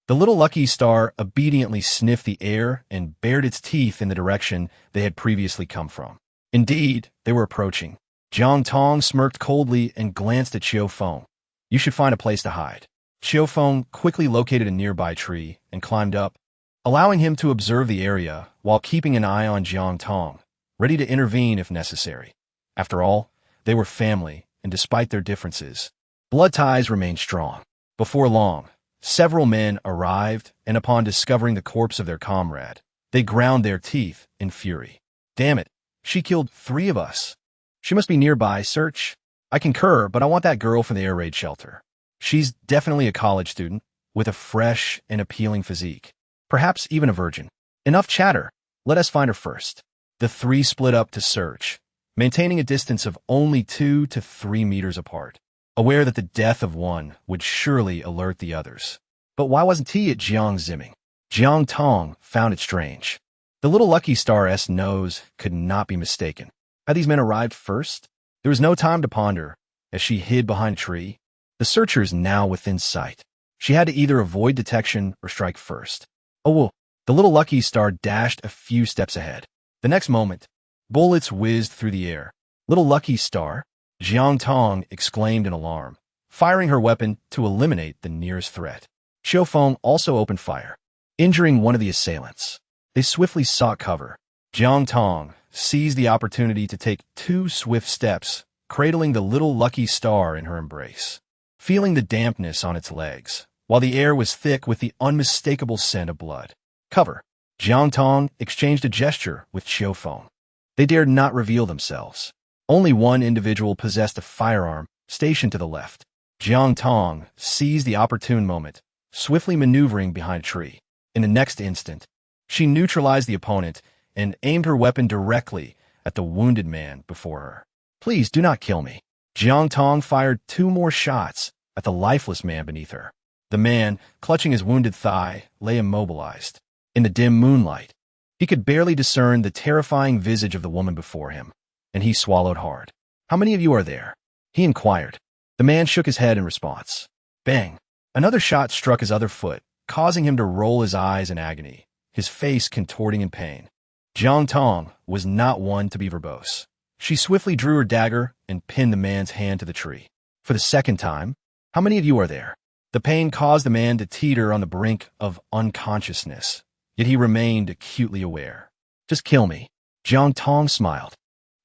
The little Lucky Star obediently sniffed the air and bared its teeth in the direction they had previously come from. Indeed, they were approaching. Jiang Tong smirked coldly and glanced at Qiu Feng. "You should find a place to hide." Qiu Feng quickly located a nearby tree and climbed up, allowing him to observe the area while keeping an eye on Jiang Tong, ready to intervene if necessary. After all, they were family, and despite their differences, blood ties remained strong. Before long, several men arrived, and upon discovering the corpse of their comrade, they ground their teeth in fury. "Damn it, she killed 3 of us. She must be nearby. Search." "I concur, but I want that girl from the air raid shelter. She's definitely a college student, with a fresh and appealing physique. Perhaps even a virgin." "Enough chatter. Let us find her first." The 3 split up to search, maintaining a distance of only 2 to 3 meters apart, aware that the death of one would surely alert the others. But why wasn't he at Jiang Ziming? Jiang Tong found it strange. The little Lucky Star's nose could not be mistaken. Had these men arrived first? There was no time to ponder, as she hid behind a tree, the searchers now within sight. She had to either avoid detection or strike first. Oh, well, the little Lucky Star dashed a few steps ahead. The next moment, bullets whizzed through the air. "Little Lucky Star?" Jiang Tong exclaimed in alarm, firing her weapon to eliminate the nearest threat. Qiu Feng also opened fire, injuring one of the assailants. They swiftly sought cover. Jiang Tong seized the opportunity to take 2 swift steps, cradling the little Lucky Star in her embrace, feeling the dampness on its legs, while the air was thick with the unmistakable scent of blood. "Cover." Jiang Tong exchanged a gesture with Qiu Feng. They dared not reveal themselves. Only one individual possessed a firearm stationed to the left. Jiang Tong seized the opportune moment, swiftly maneuvering behind a tree. In the next instant, she neutralized the opponent and aimed her weapon directly at the wounded man before her. Please do not kill me. Jiang Tong fired 2 more shots at the lifeless man beneath her. The man, clutching his wounded thigh, lay immobilized. In the dim moonlight, he could barely discern the terrifying visage of the woman before him, and he swallowed hard. How many of you are there? He inquired. The man shook his head in response. Bang! Another shot struck his other foot, causing him to roll his eyes in agony, his face contorting in pain. Jiang Tong was not one to be verbose. She swiftly drew her dagger and pinned the man's hand to the tree. For the second time, how many of you are there? The pain caused the man to teeter on the brink of unconsciousness, yet he remained acutely aware. Just kill me. Jiang Tong smiled.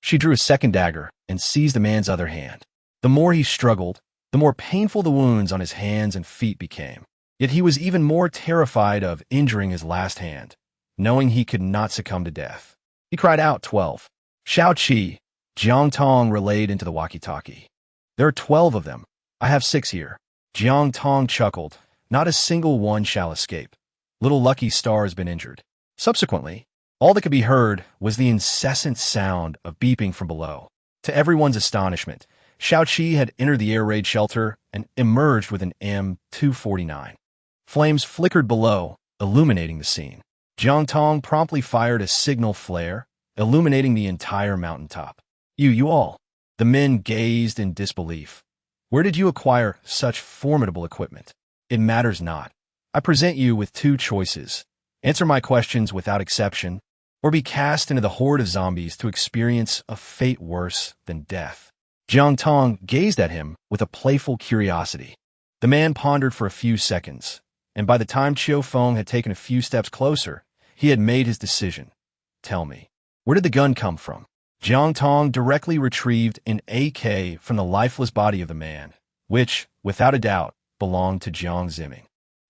She drew a second dagger and seized the man's other hand. The more he struggled, the more painful the wounds on his hands and feet became. Yet he was even more terrified of injuring his last hand, knowing he could not succumb to death. He cried out 12. Shao Qi, Jiang Tong relayed into the walkie-talkie. There are 12 of them. I have 6 here. Jiang Tong chuckled. Not a single one shall escape. Little Lucky Star has been injured. Subsequently, all that could be heard was the incessant sound of beeping from below. To everyone's astonishment, Shao Qi had entered the air raid shelter and emerged with an M249. Flames flickered below, illuminating the scene. Jiang Tong promptly fired a signal flare, illuminating the entire mountaintop. You all. The men gazed in disbelief. Where did you acquire such formidable equipment? It matters not. I present you with 2 choices. Answer my questions without exception, or be cast into the horde of zombies to experience a fate worse than death. Jiang Tong gazed at him with a playful curiosity. The man pondered for a few seconds, and by the time Chiu Feng had taken a few steps closer, he had made his decision. Tell me, where did the gun come from? Jiang Tong directly retrieved an AK from the lifeless body of the man, which, without a doubt, belonged to Jiang Ziming.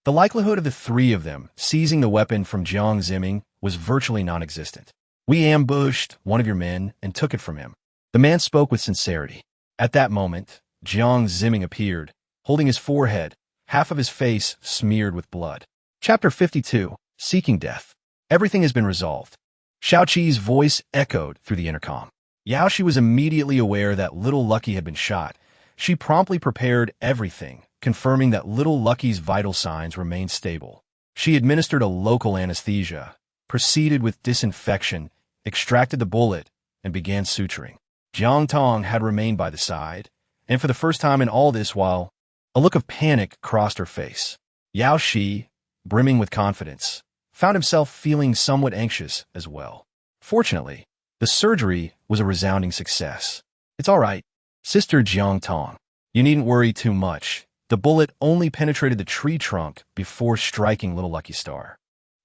The likelihood of the 3 of them seizing the weapon from Jiang Ziming was virtually non-existent. We ambushed one of your men and took it from him. The man spoke with sincerity. At that moment, Jiang Ziming appeared, holding his forehead, half of his face smeared with blood. Chapter 52, Seeking Death. Everything has been resolved. Shao Qi's voice echoed through the intercom. Yao Shi was immediately aware that Little Lucky had been shot. She promptly prepared everything, confirming that Little Lucky's vital signs remained stable. She administered a local anesthesia, proceeded with disinfection, extracted the bullet, and began suturing. Jiang Tong had remained by the side, and for the first time in all this while, a look of panic crossed her face. Yao Shi, brimming with confidence, found himself feeling somewhat anxious as well. Fortunately, the surgery was a resounding success. It's all right, Sister Jiang Tong. You needn't worry too much. The bullet only penetrated the tree trunk before striking Little Lucky Star.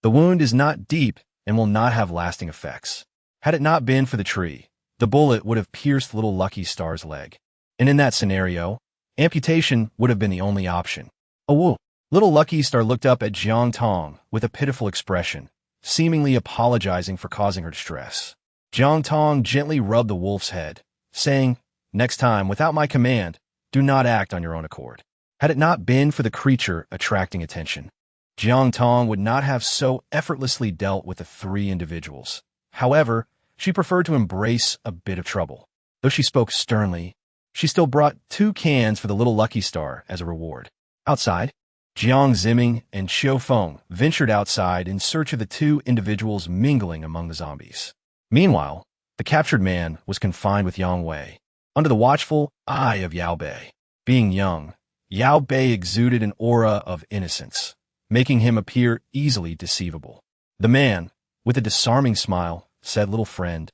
The wound is not deep and will not have lasting effects. Had it not been for the tree, the bullet would have pierced Little Lucky Star's leg. And in that scenario, amputation would have been the only option. Oh, whoa. Little Lucky Star looked up at Jiang Tong with a pitiful expression, seemingly apologizing for causing her distress. Jiang Tong gently rubbed the wolf's head, saying, Next time, without my command, do not act on your own accord. Had it not been for the creature attracting attention, Jiang Tong would not have so effortlessly dealt with the 3 individuals. However, she preferred to embrace a bit of trouble. Though she spoke sternly, she still brought 2 cans for the Little Lucky Star as a reward. Outside, Jiang Ziming and Chiu Feng ventured outside in search of the 2 individuals mingling among the zombies. Meanwhile, the captured man was confined with Yang Wei, under the watchful eye of Yao Bei. Being young, Yao Bei exuded an aura of innocence, making him appear easily deceivable. The man, with a disarming smile, said, Little friend,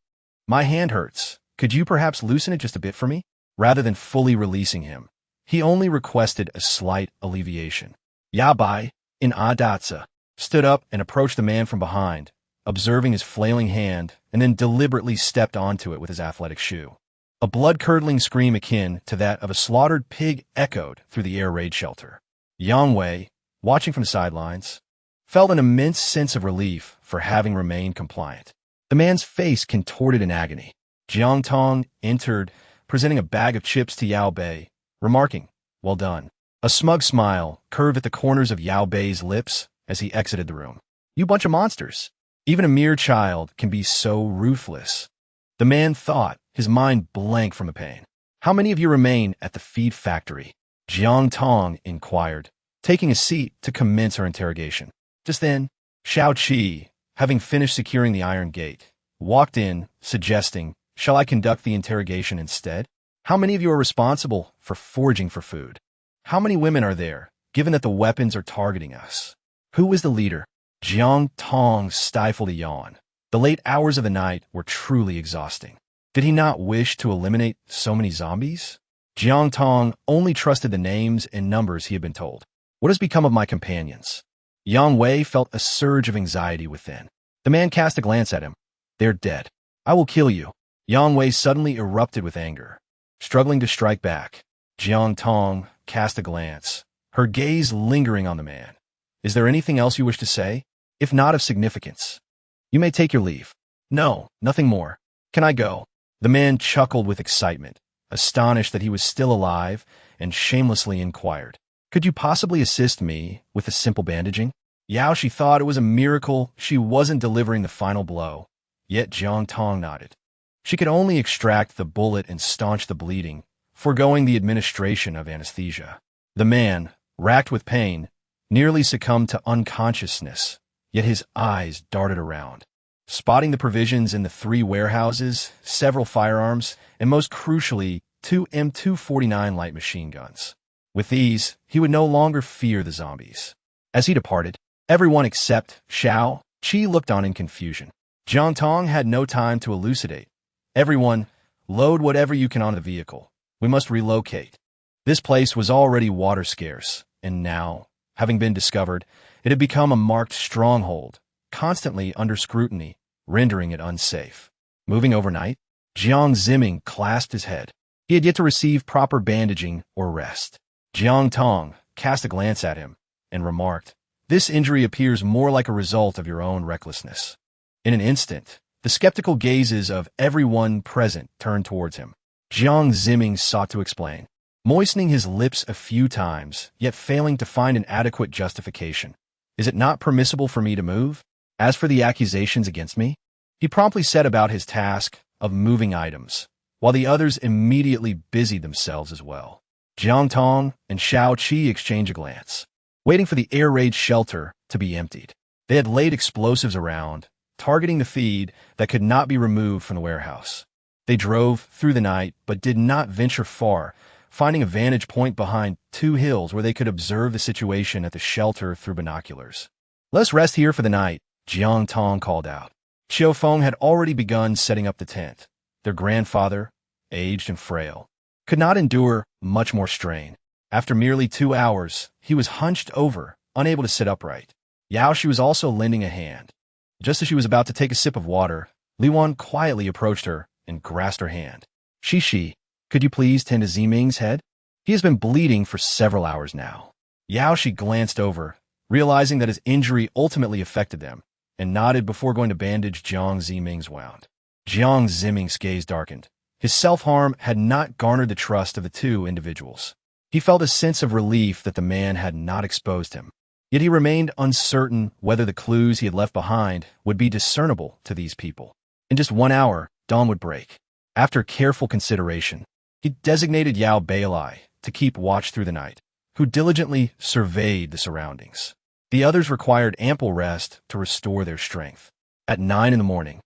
my hand hurts. Could you perhaps loosen it just a bit for me? Rather than fully releasing him, he only requested a slight alleviation. Yao Bei, in Adatsa, stood up and approached the man from behind, observing his flailing hand, and then deliberately stepped onto it with his athletic shoe. A blood-curdling scream akin to that of a slaughtered pig echoed through the air raid shelter. Yang Wei, watching from the sidelines, felt an immense sense of relief for having remained compliant. The man's face contorted in agony. Jiang Tong entered, presenting a bag of chips to Yao Bei, remarking, Well done. A smug smile curved at the corners of Yao Bei's lips as he exited the room. You bunch of monsters. Even a mere child can be so ruthless. The man thought, his mind blank from the pain. How many of you remain at the feed factory? Jiang Tong inquired, taking a seat to commence her interrogation. Just then, Xiao Qi, having finished securing the iron gate, walked in, suggesting, "Shall I conduct the interrogation instead? How many of you are responsible for foraging for food? How many women are there, given that the weapons are targeting us? Who is the leader?" Jiang Tong stifled a yawn. The late hours of the night were truly exhausting. Did he not wish to eliminate so many zombies? Jiang Tong only trusted the names and numbers he had been told. What has become of my companions? Yang Wei felt a surge of anxiety within. The man cast a glance at him. They're dead. I will kill you. Yang Wei suddenly erupted with anger, struggling to strike back. Jiang Tong cast a glance, her gaze lingering on the man. Is there anything else you wish to say? If not of significance, you may take your leave. No, nothing more. Can I go? The man chuckled with excitement, astonished that he was still alive, and shamelessly inquired, "Could you possibly assist me with a simple bandaging?" She thought it was a miracle she wasn't delivering the final blow, yet Jiang Tong nodded. She could only extract the bullet and staunch the bleeding, foregoing the administration of anesthesia. The man, racked with pain, nearly succumbed to unconsciousness, yet his eyes darted around, spotting the provisions in the 3 warehouses, several firearms, and most crucially, 2 M249 light machine guns. With these, he would no longer fear the zombies. As he departed, everyone except Xiao Qi looked on in confusion. Jiang Tong had no time to elucidate. Everyone, load whatever you can on the vehicle. We must relocate. This place was already water scarce, and now, having been discovered, it had become a marked stronghold, constantly under scrutiny, rendering it unsafe. Moving overnight, Jiang Ziming clasped his head. He had yet to receive proper bandaging or rest. Jiang Tong cast a glance at him and remarked, "This injury appears more like a result of your own recklessness." In an instant, the skeptical gazes of everyone present turned towards him. Jiang Ziming sought to explain, moistening his lips a few times, yet failing to find an adequate justification. "Is it not permissible for me to move? As for the accusations against me?" He promptly set about his task of moving items, while the others immediately busied themselves as well. Jiang Tong and Xiao Qi exchanged a glance, waiting for the air raid shelter to be emptied. They had laid explosives around, targeting the feed that could not be removed from the warehouse. They drove through the night, but did not venture far, finding a vantage point behind 2 hills where they could observe the situation at the shelter through binoculars. "Let's rest here for the night," Jiang Tong called out. Xiao Feng had already begun setting up the tent. Their grandfather, aged and frail, could not endure much more strain. After merely 2 hours, he was hunched over, unable to sit upright. Shi was also lending a hand. Just as she was about to take a sip of water, Li Wan quietly approached her and grasped her hand. "Shi, could you please tend to Ziming's head? He has been bleeding for several hours now." Shi glanced over, realizing that his injury ultimately affected them, and nodded before going to bandage Jiang Ziming's wound. Jiang Ziming's gaze darkened. His self-harm had not garnered the trust of the 2 individuals. He felt a sense of relief that the man had not exposed him. Yet he remained uncertain whether the clues he had left behind would be discernible to these people. In just 1 hour, dawn would break. After careful consideration, he designated Yao Bailai to keep watch through the night, who diligently surveyed the surroundings. The others required ample rest to restore their strength. At 9 in the morning,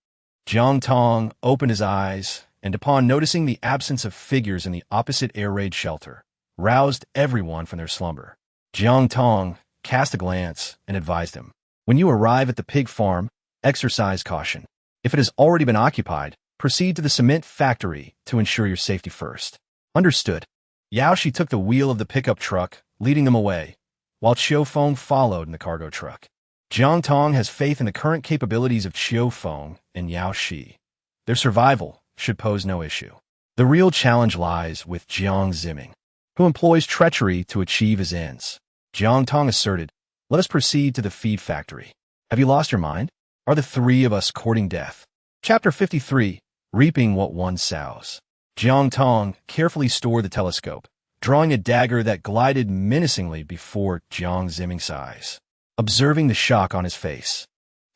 Jiang Tong opened his eyes, and upon noticing the absence of figures in the opposite air raid shelter, roused everyone from their slumber. Jiang Tong cast a glance and advised him, "When you arrive at the pig farm, exercise caution. If it has already been occupied, proceed to the cement factory to ensure your safety first." "Understood." Shi took the wheel of the pickup truck, leading them away, while Qiu Feng followed in the cargo truck. Jiang Tong has faith in the current capabilities of Qiu Feng and Yao Shi. Their survival should pose no issue. The real challenge lies with Jiang Ziming, who employs treachery to achieve his ends. Jiang Tong asserted, "Let us proceed to the feed factory." "Have you lost your mind? Are the 3 of us courting death?" Chapter 53, Reaping What One Sows. Jiang Tong carefully stored the telescope, drawing a dagger that glided menacingly before Jiang Ziming's eyes. Observing the shock on his face,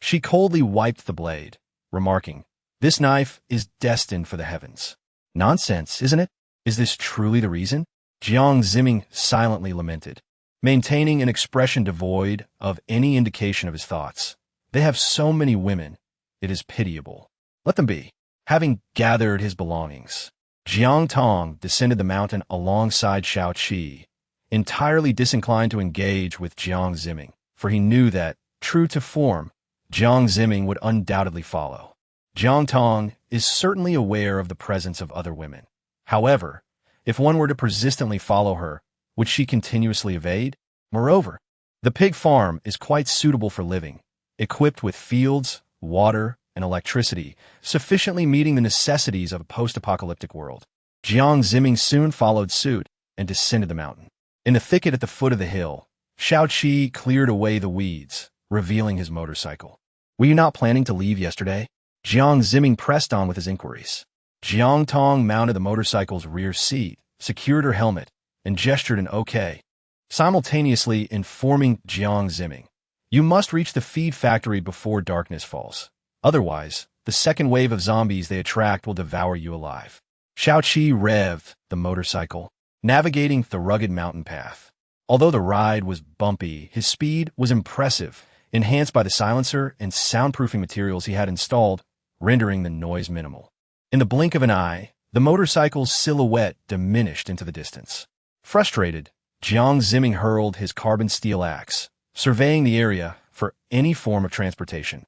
she coldly wiped the blade, remarking, "This knife is destined for the heavens." Nonsense, isn't it? Is this truly the reason? Jiang Zimming silently lamented, maintaining an expression devoid of any indication of his thoughts. They have so many women. It is pitiable. Let them be. Having gathered his belongings, Jiang Tong descended the mountain alongside Shao Qi, entirely disinclined to engage with Jiang Zimming, for he knew that, true to form, Jiang Zimming would undoubtedly follow. Jiang Tong is certainly aware of the presence of other women. However, if one were to persistently follow her, would she continuously evade? Moreover, the pig farm is quite suitable for living, equipped with fields, water, and electricity, sufficiently meeting the necessities of a post-apocalyptic world. Jiang Zimming soon followed suit and descended the mountain. In the thicket at the foot of the hill, Shao Qi cleared away the weeds, revealing his motorcycle. Were you not planning to leave yesterday? Jiang Zimming pressed on with his inquiries. Jiang Tong mounted the motorcycle's rear seat, secured her helmet, and gestured an okay, simultaneously informing Jiang Zimming, "You must reach the feed factory before darkness falls. Otherwise, the second wave of zombies they attract will devour you alive." Shao Qi revved the motorcycle, navigating the rugged mountain path. Although the ride was bumpy, his speed was impressive, enhanced by the silencer and soundproofing materials he had installed, rendering the noise minimal. In the blink of an eye, the motorcycle's silhouette diminished into the distance. Frustrated, Jiang Zimming hurled his carbon steel axe, surveying the area for any form of transportation.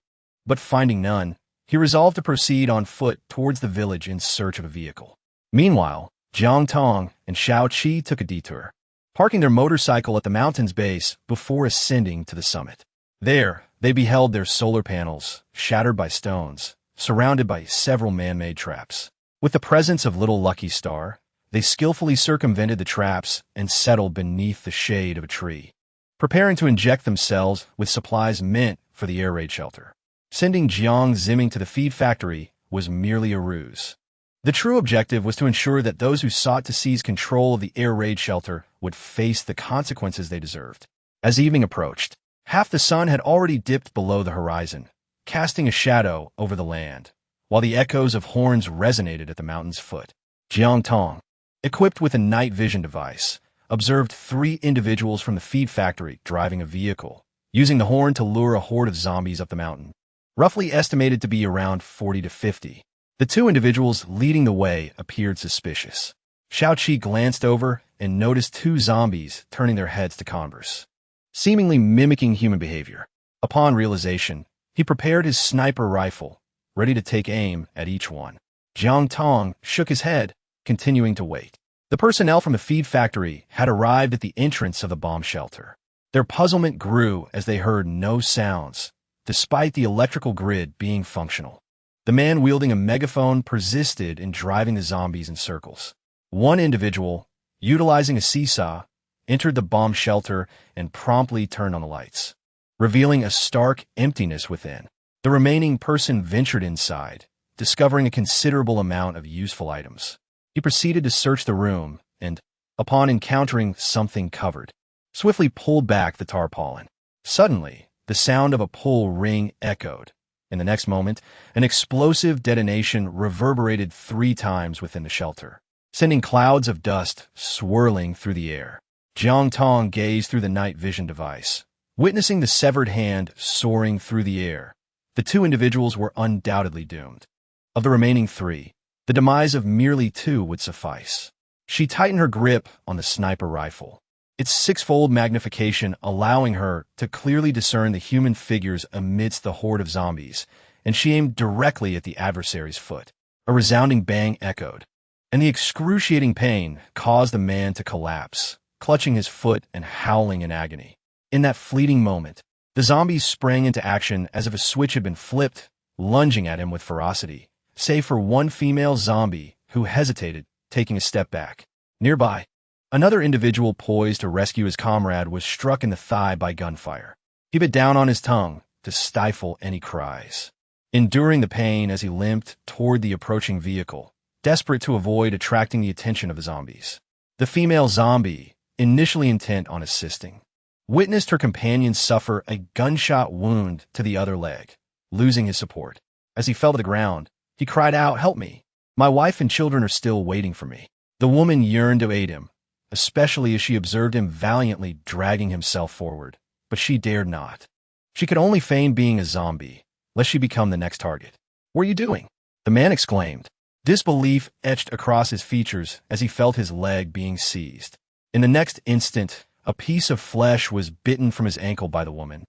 But finding none, he resolved to proceed on foot towards the village in search of a vehicle. Meanwhile, Jiang Tong and Shao Qi took a detour, parking their motorcycle at the mountain's base before ascending to the summit. There, they beheld their solar panels, shattered by stones, surrounded by several man-made traps. With the presence of little Lucky Star, they skillfully circumvented the traps and settled beneath the shade of a tree, preparing to inject themselves with supplies meant for the air raid shelter. Sending Jiang Zimming to the feed factory was merely a ruse. The true objective was to ensure that those who sought to seize control of the air raid shelter would face the consequences they deserved. As evening approached, half the sun had already dipped below the horizon, casting a shadow over the land, while the echoes of horns resonated at the mountain's foot. Jiang Tong, equipped with a night vision device, observed 3 individuals from the feed factory driving a vehicle, using the horn to lure a horde of zombies up the mountain, roughly estimated to be around 40 to 50. The 2 individuals leading the way appeared suspicious. Shao Qi glanced over and noticed 2 zombies turning their heads to converse, seemingly mimicking human behavior. Upon realization, he prepared his sniper rifle, ready to take aim at each one. Jiang Tong shook his head, continuing to wait. The personnel from the feed factory had arrived at the entrance of the bomb shelter. Their puzzlement grew as they heard no sounds, despite the electrical grid being functional. The man wielding a megaphone persisted in driving the zombies in circles. One individual, utilizing a seesaw, entered the bomb shelter and promptly turned on the lights, revealing a stark emptiness within. The remaining person ventured inside, discovering a considerable amount of useful items. He proceeded to search the room and, upon encountering something covered, swiftly pulled back the tarpaulin. Suddenly, the sound of a pull ring echoed. In the next moment, an explosive detonation reverberated 3 times within the shelter, sending clouds of dust swirling through the air. Jiang Tong gazed through the night vision device, witnessing the severed hand soaring through the air. The 2 individuals were undoubtedly doomed. Of the remaining 3, the demise of merely 2 would suffice. She tightened her grip on the sniper rifle, its 6-fold magnification allowing her to clearly discern the human figures amidst the horde of zombies, and she aimed directly at the adversary's foot. A resounding bang echoed, and the excruciating pain caused the man to collapse, clutching his foot and howling in agony. In that fleeting moment, the zombies sprang into action as if a switch had been flipped, lunging at him with ferocity, save for one female zombie who hesitated, taking a step back. Nearby, another individual poised to rescue his comrade was struck in the thigh by gunfire. He bit down on his tongue to stifle any cries, enduring the pain as he limped toward the approaching vehicle, desperate to avoid attracting the attention of the zombies. The female zombie, initially intent on assisting, witnessed her companion suffer a gunshot wound to the other leg, losing his support. As he fell to the ground, he cried out, "Help me!" My wife and children are still waiting for me." The woman yearned to aid him, especially as she observed him valiantly dragging himself forward, but she dared not. She could only feign being a zombie, lest she become the next target. "What are you doing?" the man exclaimed. Disbelief etched across his features as he felt his leg being seized. In the next instant, a piece of flesh was bitten from his ankle by the woman,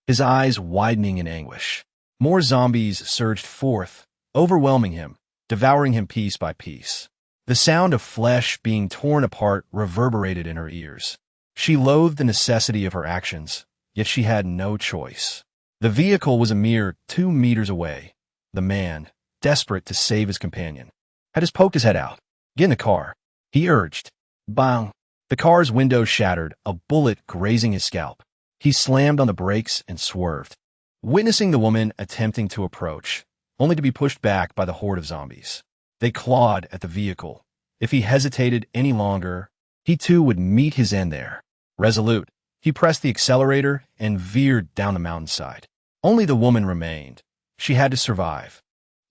his eyes widening in anguish. More zombies surged forth, overwhelming him, devouring him piece by piece. The sound of flesh being torn apart reverberated in her ears. She loathed the necessity of her actions, yet she had no choice. The vehicle was a mere 2 meters away. The man, desperate to save his companion, had just poked his head out. "Get in the car," he urged. Bang! The car's window shattered, a bullet grazing his scalp. He slammed on the brakes and swerved, witnessing the woman attempting to approach, only to be pushed back by the horde of zombies. They clawed at the vehicle. If he hesitated any longer, he too would meet his end there. Resolute, he pressed the accelerator and veered down the mountainside. Only the woman remained. She had to survive,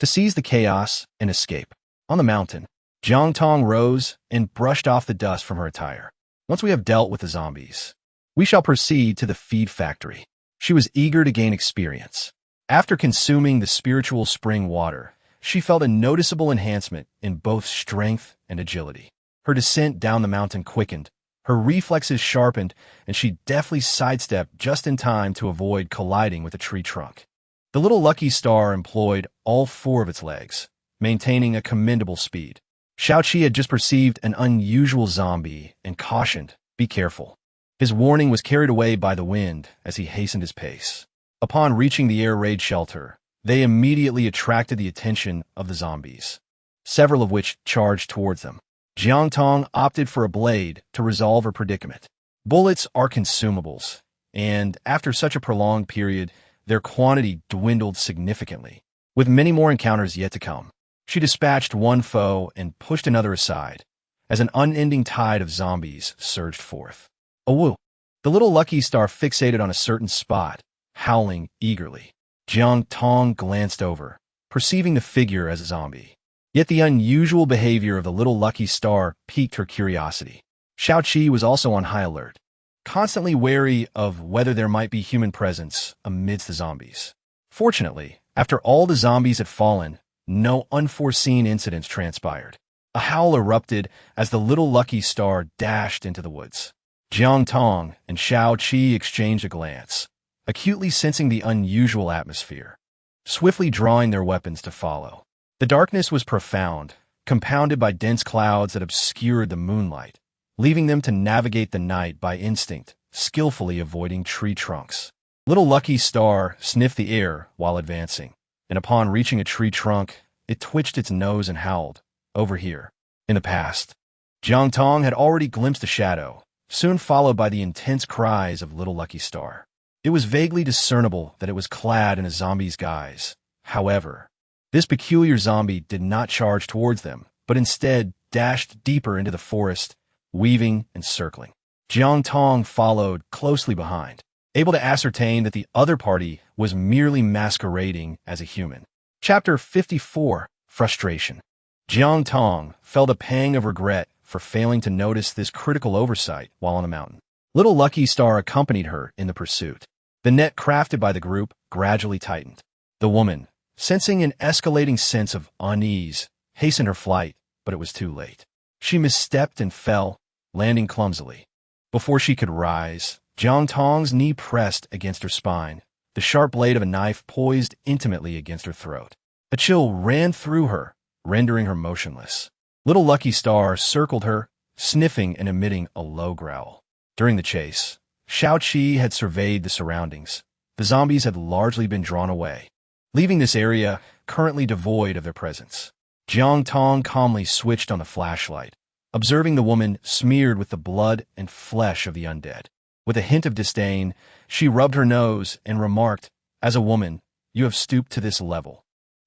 to seize the chaos and escape. On the mountain, Jiang Tong rose and brushed off the dust from her attire. "Once we have dealt with the zombies, we shall proceed to the feed factory." She was eager to gain experience. After consuming the spiritual spring water, she felt a noticeable enhancement in both strength and agility. Her descent down the mountain quickened, her reflexes sharpened, and she deftly sidestepped just in time to avoid colliding with a tree trunk. The little lucky star employed all 4 of its legs, maintaining a commendable speed. Xiaoqi had just perceived an unusual zombie and cautioned, "Be careful." His warning was carried away by the wind as he hastened his pace. Upon reaching the air raid shelter, they immediately attracted the attention of the zombies, several of which charged towards them. Jiang Tong opted for a blade to resolve her predicament. Bullets are consumables, and after such a prolonged period, their quantity dwindled significantly, with many more encounters yet to come. She dispatched one foe and pushed another aside, as an unending tide of zombies surged forth. "Awoo!" The little lucky star fixated on a certain spot, howling eagerly. Jiang Tong glanced over, perceiving the figure as a zombie. Yet the unusual behavior of the little lucky star piqued her curiosity. Xiaoqi was also on high alert, constantly wary of whether there might be human presence amidst the zombies. Fortunately, after all the zombies had fallen, no unforeseen incidents transpired. A howl erupted as the little lucky star dashed into the woods. Jiang Tong and Xiaoqi exchanged a glance, acutely sensing the unusual atmosphere, swiftly drawing their weapons to follow. The darkness was profound, compounded by dense clouds that obscured the moonlight, leaving them to navigate the night by instinct, skillfully avoiding tree trunks. Little Lucky Star sniffed the air while advancing, and upon reaching a tree trunk, it twitched its nose and howled. Over here. In the past, Jiang Tong had already glimpsed a shadow, soon followed by the intense cries of Little Lucky Star. It was vaguely discernible that it was clad in a zombie's guise. However, this peculiar zombie did not charge towards them, but instead dashed deeper into the forest, weaving and circling. Jiang Tong followed closely behind, able to ascertain that the other party was merely masquerading as a human. Chapter 54, Frustration. Jiang Tong felt a pang of regret for failing to notice this critical oversight while on the mountain. Little Lucky Star accompanied her in the pursuit. The net crafted by the group gradually tightened. The woman, sensing an escalating sense of unease, hastened her flight, but it was too late. She misstepped and fell, landing clumsily. Before she could rise, Jiang Tong's knee pressed against her spine, the sharp blade of a knife poised intimately against her throat. A chill ran through her, rendering her motionless. Little Lucky Star circled her, sniffing and emitting a low growl. During the chase, Xiaoqi had surveyed the surroundings. The zombies had largely been drawn away, leaving this area currently devoid of their presence. Jiang Tong calmly switched on the flashlight, observing the woman smeared with the blood and flesh of the undead. With a hint of disdain, she rubbed her nose and remarked, "As a woman, you have stooped to this level.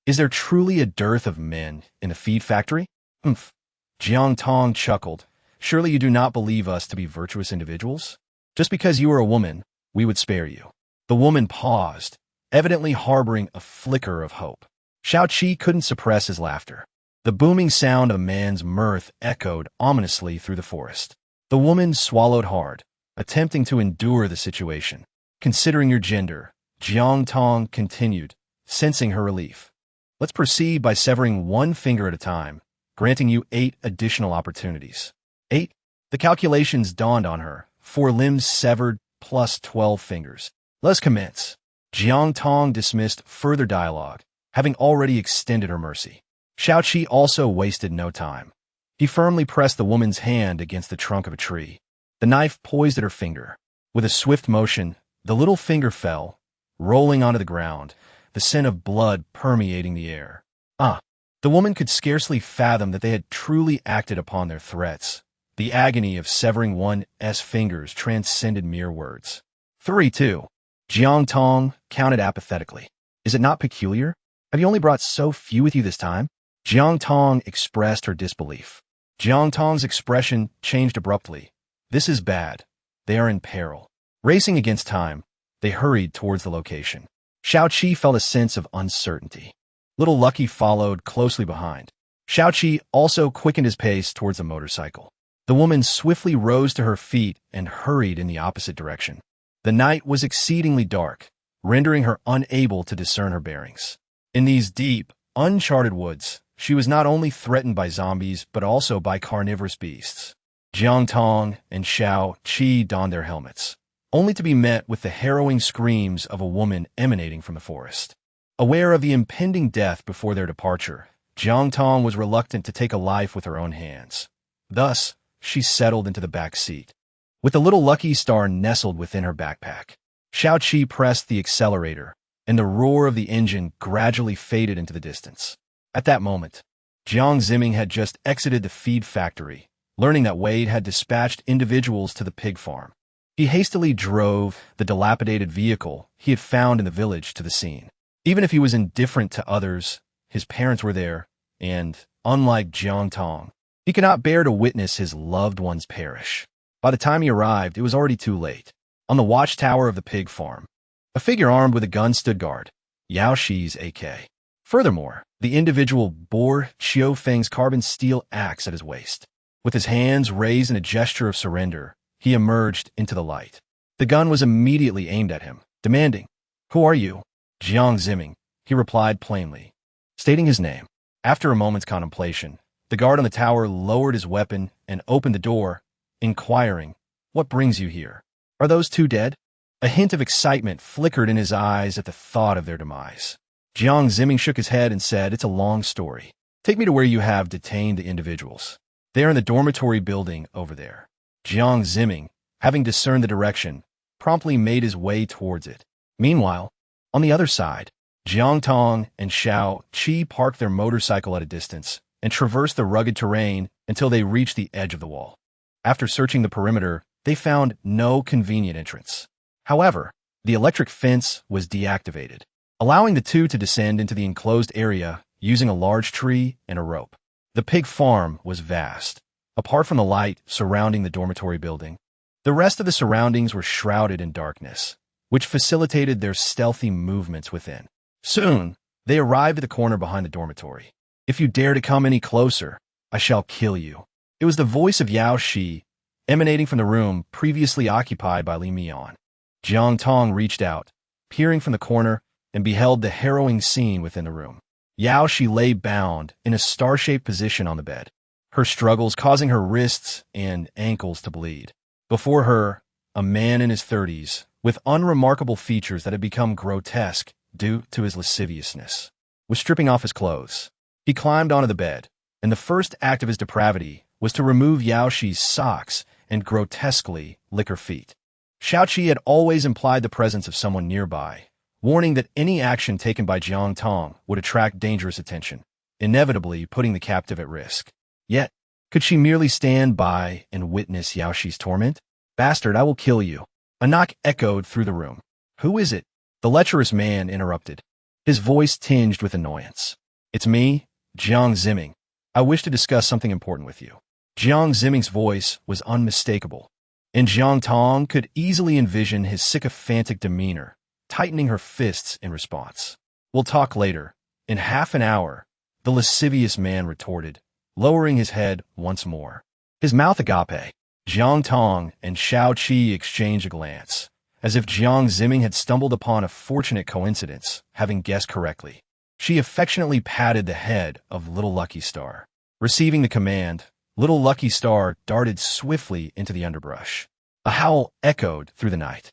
Is there truly a dearth of men in the feed factory?" "Humph." Jiang Tong chuckled. "Surely you do not believe us to be virtuous individuals? Just because you are a woman, we would spare you." The woman paused, evidently harboring a flicker of hope. Xiaoqi couldn't suppress his laughter. The booming sound of a man's mirth echoed ominously through the forest. The woman swallowed hard, attempting to endure the situation. Considering your gender, Jiang Tong continued, sensing her relief. Let's proceed by severing one finger at a time, granting you 8 additional opportunities. 8? The calculations dawned on her. 4 limbs severed plus 12 fingers. Let's commence. Jiang Tong dismissed further dialogue, having already extended her mercy. Xiaoqi also wasted no time. He firmly pressed the woman's hand against the trunk of a tree. The knife poised at her finger. With a swift motion, the little finger fell, rolling onto the ground, the scent of blood permeating the air. The woman could scarcely fathom that they had truly acted upon their threats. The agony of severing one's fingers transcended mere words. 3-2. Jiang Tong counted apathetically. Is it not peculiar? Have you only brought so few with you this time? Jiang Tong expressed her disbelief. Jiang Tong's expression changed abruptly. This is bad. They are in peril. Racing against time, they hurried towards the location. Xiaoqi felt a sense of uncertainty. Little Lucky followed closely behind. Xiaoqi also quickened his pace towards the motorcycle. The woman swiftly rose to her feet and hurried in the opposite direction. The night was exceedingly dark, rendering her unable to discern her bearings. In these deep, uncharted woods, she was not only threatened by zombies but also by carnivorous beasts. Jiang Tong and Xiaoqi donned their helmets, only to be met with the harrowing screams of a woman emanating from the forest. Aware of the impending death before their departure, Jiang Tong was reluctant to take a life with her own hands. Thus, she settled into the back seat, with the little Lucky Star nestled within her backpack. Xiaoqi pressed the accelerator, and the roar of the engine gradually faded into the distance. At that moment, Jiang Zimming had just exited the feed factory, learning that Wade had dispatched individuals to the pig farm. He hastily drove the dilapidated vehicle he had found in the village to the scene. Even if he was indifferent to others, his parents were there, and, unlike Jiang Tong, he could not bear to witness his loved ones perish. By the time he arrived, it was already too late. On the watchtower of the pig farm, a figure armed with a gun stood guard, Yao Shi's AK. Furthermore, the individual bore Qiu Feng's carbon steel axe at his waist. With his hands raised in a gesture of surrender, he emerged into the light. The gun was immediately aimed at him, demanding, "Who are you?" Jiang Zimming, he replied plainly, stating his name. After a moment's contemplation, the guard on the tower lowered his weapon and opened the door, inquiring, "What brings you here? Are those 2 dead?" A hint of excitement flickered in his eyes at the thought of their demise. Jiang Zimming shook his head and said, "It's a long story. Take me to where you have detained the individuals. They are in the dormitory building over there." Jiang Zimming, having discerned the direction, promptly made his way towards it. Meanwhile, on the other side, Jiang Tong and Xiaoqi parked their motorcycle at a distance and traversed the rugged terrain until they reached the edge of the wall. After searching the perimeter, they found no convenient entrance. However, the electric fence was deactivated, allowing the two to descend into the enclosed area using a large tree and a rope. The pig farm was vast. Apart from the light surrounding the dormitory building, the rest of the surroundings were shrouded in darkness, which facilitated their stealthy movements within. Soon, they arrived at the corner behind the dormitory. "If you dare to come any closer, I shall kill you." It was the voice of Yao Shi, emanating from the room previously occupied by Li Mian. Jiang Tong reached out, peering from the corner, and beheld the harrowing scene within the room. Yao Shi lay bound in a star-shaped position on the bed, her struggles causing her wrists and ankles to bleed. Before her, a man in his 30s, with unremarkable features that had become grotesque due to his lasciviousness, was stripping off his clothes. He climbed onto the bed, and the first act of his depravity was to remove Yao Shi's socks and grotesquely lick her feet. Xiaoqi had always implied the presence of someone nearby, warning that any action taken by Jiang Tong would attract dangerous attention, inevitably putting the captive at risk. Yet, could she merely stand by and witness Yao Shi's torment? "Bastard, I will kill you." A knock echoed through the room. "Who is it?" The lecherous man interrupted, his voice tinged with annoyance. "It's me, Jiang Zimming. I wish to discuss something important with you." Jiang Zimming's voice was unmistakable, and Jiang Tong could easily envision his sycophantic demeanor, tightening her fists in response. "We'll talk later. In half an hour," the lascivious man retorted, lowering his head once more. His mouth agape. Jiang Tong and Shao Qi exchanged a glance, as if Jiang Ziming had stumbled upon a fortunate coincidence, having guessed correctly. She affectionately patted the head of Little Lucky Star. Receiving the command, Little Lucky Star darted swiftly into the underbrush. A howl echoed through the night.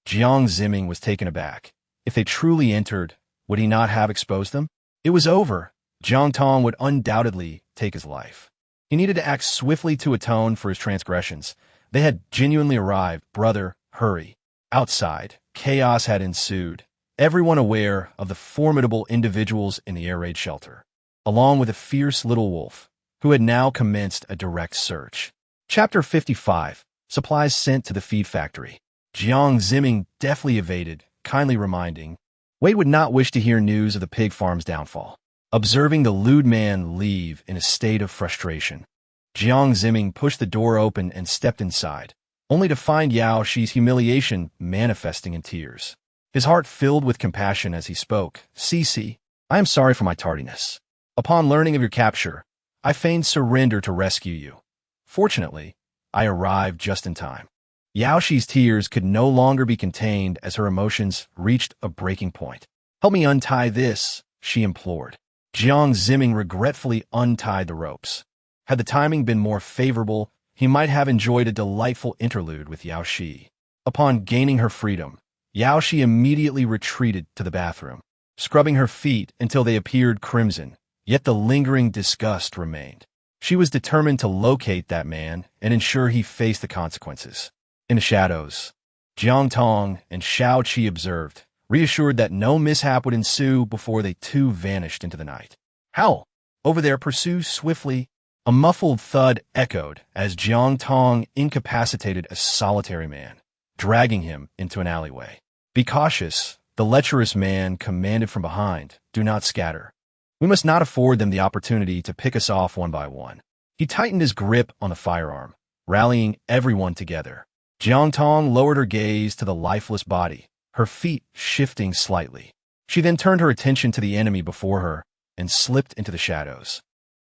Jiang Ziming was taken aback. If they truly entered, would he not have exposed them? It was over. Jiang Tong would undoubtedly take his life. He needed to act swiftly to atone for his transgressions. They had genuinely arrived. Brother, hurry. Outside, chaos had ensued, everyone aware of the formidable individuals in the air raid shelter, along with a fierce little wolf, who had now commenced a direct search. Chapter 55. Supplies sent to the feed factory. Jiang Ziming deftly evaded, kindly reminding, Wade would not wish to hear news of the pig farm's downfall. Observing the lewd man leave in a state of frustration, Jiang Ziming pushed the door open and stepped inside, only to find Yao Shi's humiliation manifesting in tears. His heart filled with compassion as he spoke. Cici, I am sorry for my tardiness. Upon learning of your capture, I feigned surrender to rescue you. Fortunately, I arrived just in time. Yao Shi's tears could no longer be contained as her emotions reached a breaking point. Help me untie this, she implored. Jiang Ziming regretfully untied the ropes. Had the timing been more favorable, he might have enjoyed a delightful interlude with Yao Shi. Upon gaining her freedom, Yao Shi immediately retreated to the bathroom, scrubbing her feet until they appeared crimson, yet the lingering disgust remained. She was determined to locate that man and ensure he faced the consequences. In the shadows, Jiang Tong and Shao Qi observed, reassured that no mishap would ensue before they too vanished into the night. Howl! Over there, pursue swiftly. A muffled thud echoed as Jiang Tong incapacitated a solitary man, dragging him into an alleyway. Be cautious, the lecherous man commanded from behind. Do not scatter. We must not afford them the opportunity to pick us off one by one. He tightened his grip on the firearm, rallying everyone together. Jiang Tong lowered her gaze to the lifeless body, her feet shifting slightly. She then turned her attention to the enemy before her and slipped into the shadows.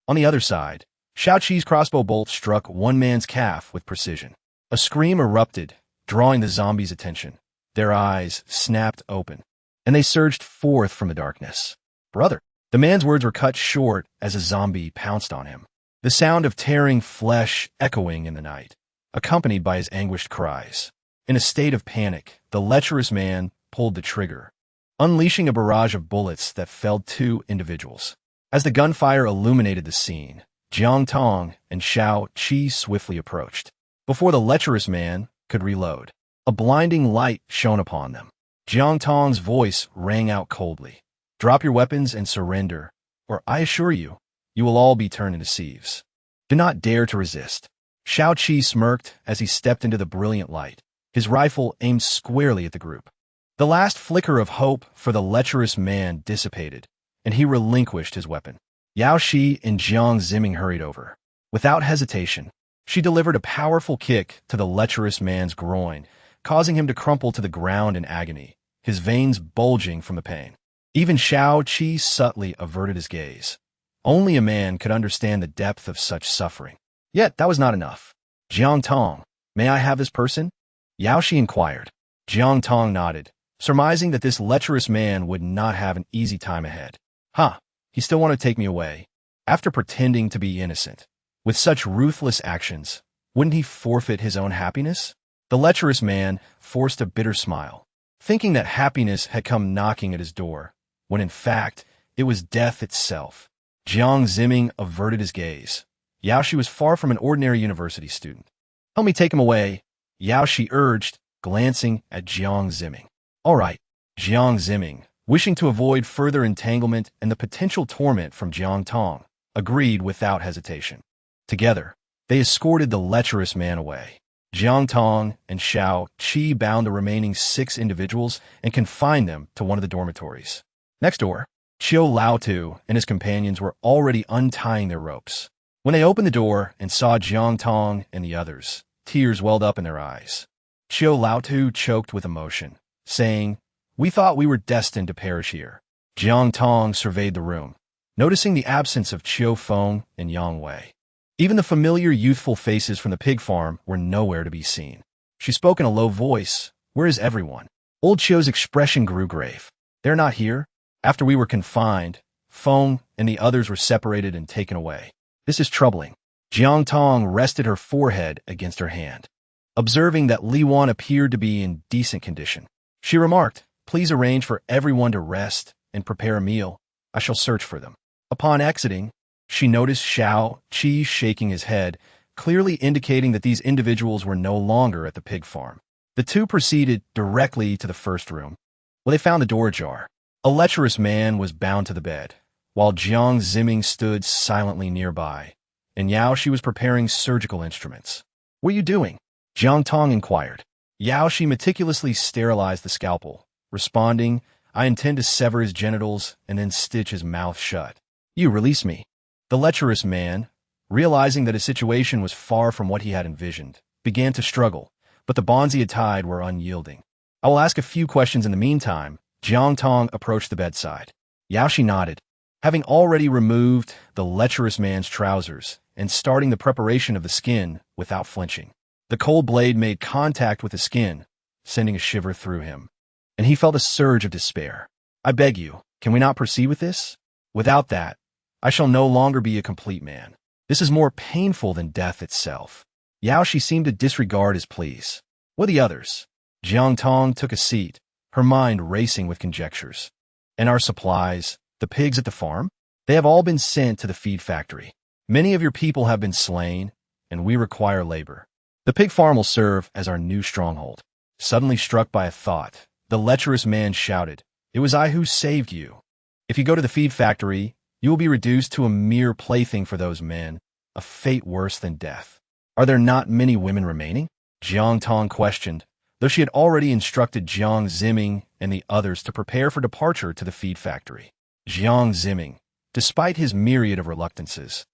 On the other side, Shao Qi's crossbow bolt struck one man's calf with precision. A scream erupted, drawing the zombies' attention. Their eyes snapped open, and they surged forth from the darkness. Brother! The man's words were cut short as a zombie pounced on him, the sound of tearing flesh echoing in the night, accompanied by his anguished cries. In a state of panic, the lecherous man pulled the trigger, unleashing a barrage of bullets that felled two individuals. As the gunfire illuminated the scene, Jiang Tong and Shao Qi swiftly approached. Before the lecherous man could reload, a blinding light shone upon them. Jiang Tong's voice rang out coldly. Drop your weapons and surrender, or I assure you, you will all be turned into sieves. Do not dare to resist. Shao Qi smirked as he stepped into the brilliant light, his rifle aimed squarely at the group. The last flicker of hope for the lecherous man dissipated, and he relinquished his weapon. Yao Shi and Jiang Ziming hurried over. Without hesitation, she delivered a powerful kick to the lecherous man's groin, causing him to crumple to the ground in agony, his veins bulging from the pain. Even Shao Qi subtly averted his gaze. Only a man could understand the depth of such suffering. Yet that was not enough. Jiang Tong, may I have this person? Yao Shi inquired. Jiang Tong nodded, surmising that this lecherous man would not have an easy time ahead. He still wanted to take me away. After pretending to be innocent, with such ruthless actions, wouldn't he forfeit his own happiness? The lecherous man forced a bitter smile, thinking that happiness had come knocking at his door, when in fact, it was death itself. Jiang Ziming averted his gaze. Yao Shi was far from an ordinary university student. Help me take him away, Yao Shi urged, glancing at Jiang Ziming. All right, Jiang Ziming, wishing to avoid further entanglement and the potential torment from Jiang Tong, agreed without hesitation. Together, they escorted the lecherous man away. Jiang Tong and Shao Qi bound the remaining 6 individuals and confined them to one of the dormitories. Next door, Qiu Laotu and his companions were already untying their ropes. When they opened the door and saw Jiang Tong and the others, tears welled up in their eyes. Qiu Laotu choked with emotion, saying, We thought we were destined to perish here. Jiang Tong surveyed the room, noticing the absence of Qiu Feng and Yang Wei. Even the familiar youthful faces from the pig farm were nowhere to be seen. She spoke in a low voice. "Where is everyone?" Old Qiu's expression grew grave. "They're not here. After we were confined, Feng and the others were separated and taken away. This is troubling." Jiang Tong rested her forehead against her hand. Observing that Li Wan appeared to be in decent condition, she remarked, "Please arrange for everyone to rest and prepare a meal. I shall search for them." Upon exiting, she noticed Xiao Qi shaking his head, clearly indicating that these individuals were no longer at the pig farm. The two proceeded directly to the first room, where they found the door ajar. A lecherous man was bound to the bed, while Jiang Ziming stood silently nearby, and Yao Shi was preparing surgical instruments. "What are you doing?" Jiang Tong inquired. Yao Shi meticulously sterilized the scalpel, responding, "I intend to sever his genitals and then stitch his mouth shut." "You release me." The lecherous man, realizing that his situation was far from what he had envisioned, began to struggle, but the bonds he had tied were unyielding. "I will ask a few questions in the meantime." Jiang Tong approached the bedside. Yao Shi nodded. Having already removed the lecherous man's trousers and starting the preparation of the skin without flinching, the cold blade made contact with the skin, sending a shiver through him, and he felt a surge of despair. "I beg you, can we not proceed with this? Without that, I shall no longer be a complete man. This is more painful than death itself." Yao Shi seemed to disregard his pleas. "What are the others?" Jiang Tong took a seat, her mind racing with conjectures. "And our supplies, the pigs at the farm? They have all been sent to the feed factory. Many of your people have been slain, and we require labor. The pig farm will serve as our new stronghold." Suddenly struck by a thought, the lecherous man shouted, "It was I who saved you. If you go to the feed factory, you will be reduced to a mere plaything for those men, a fate worse than death." "Are there not many women remaining?" Jiang Tong questioned, though she had already instructed Jiang Ziming and the others to prepare for departure to the feed factory. Jiang Ziming, despite his myriad of reluctances,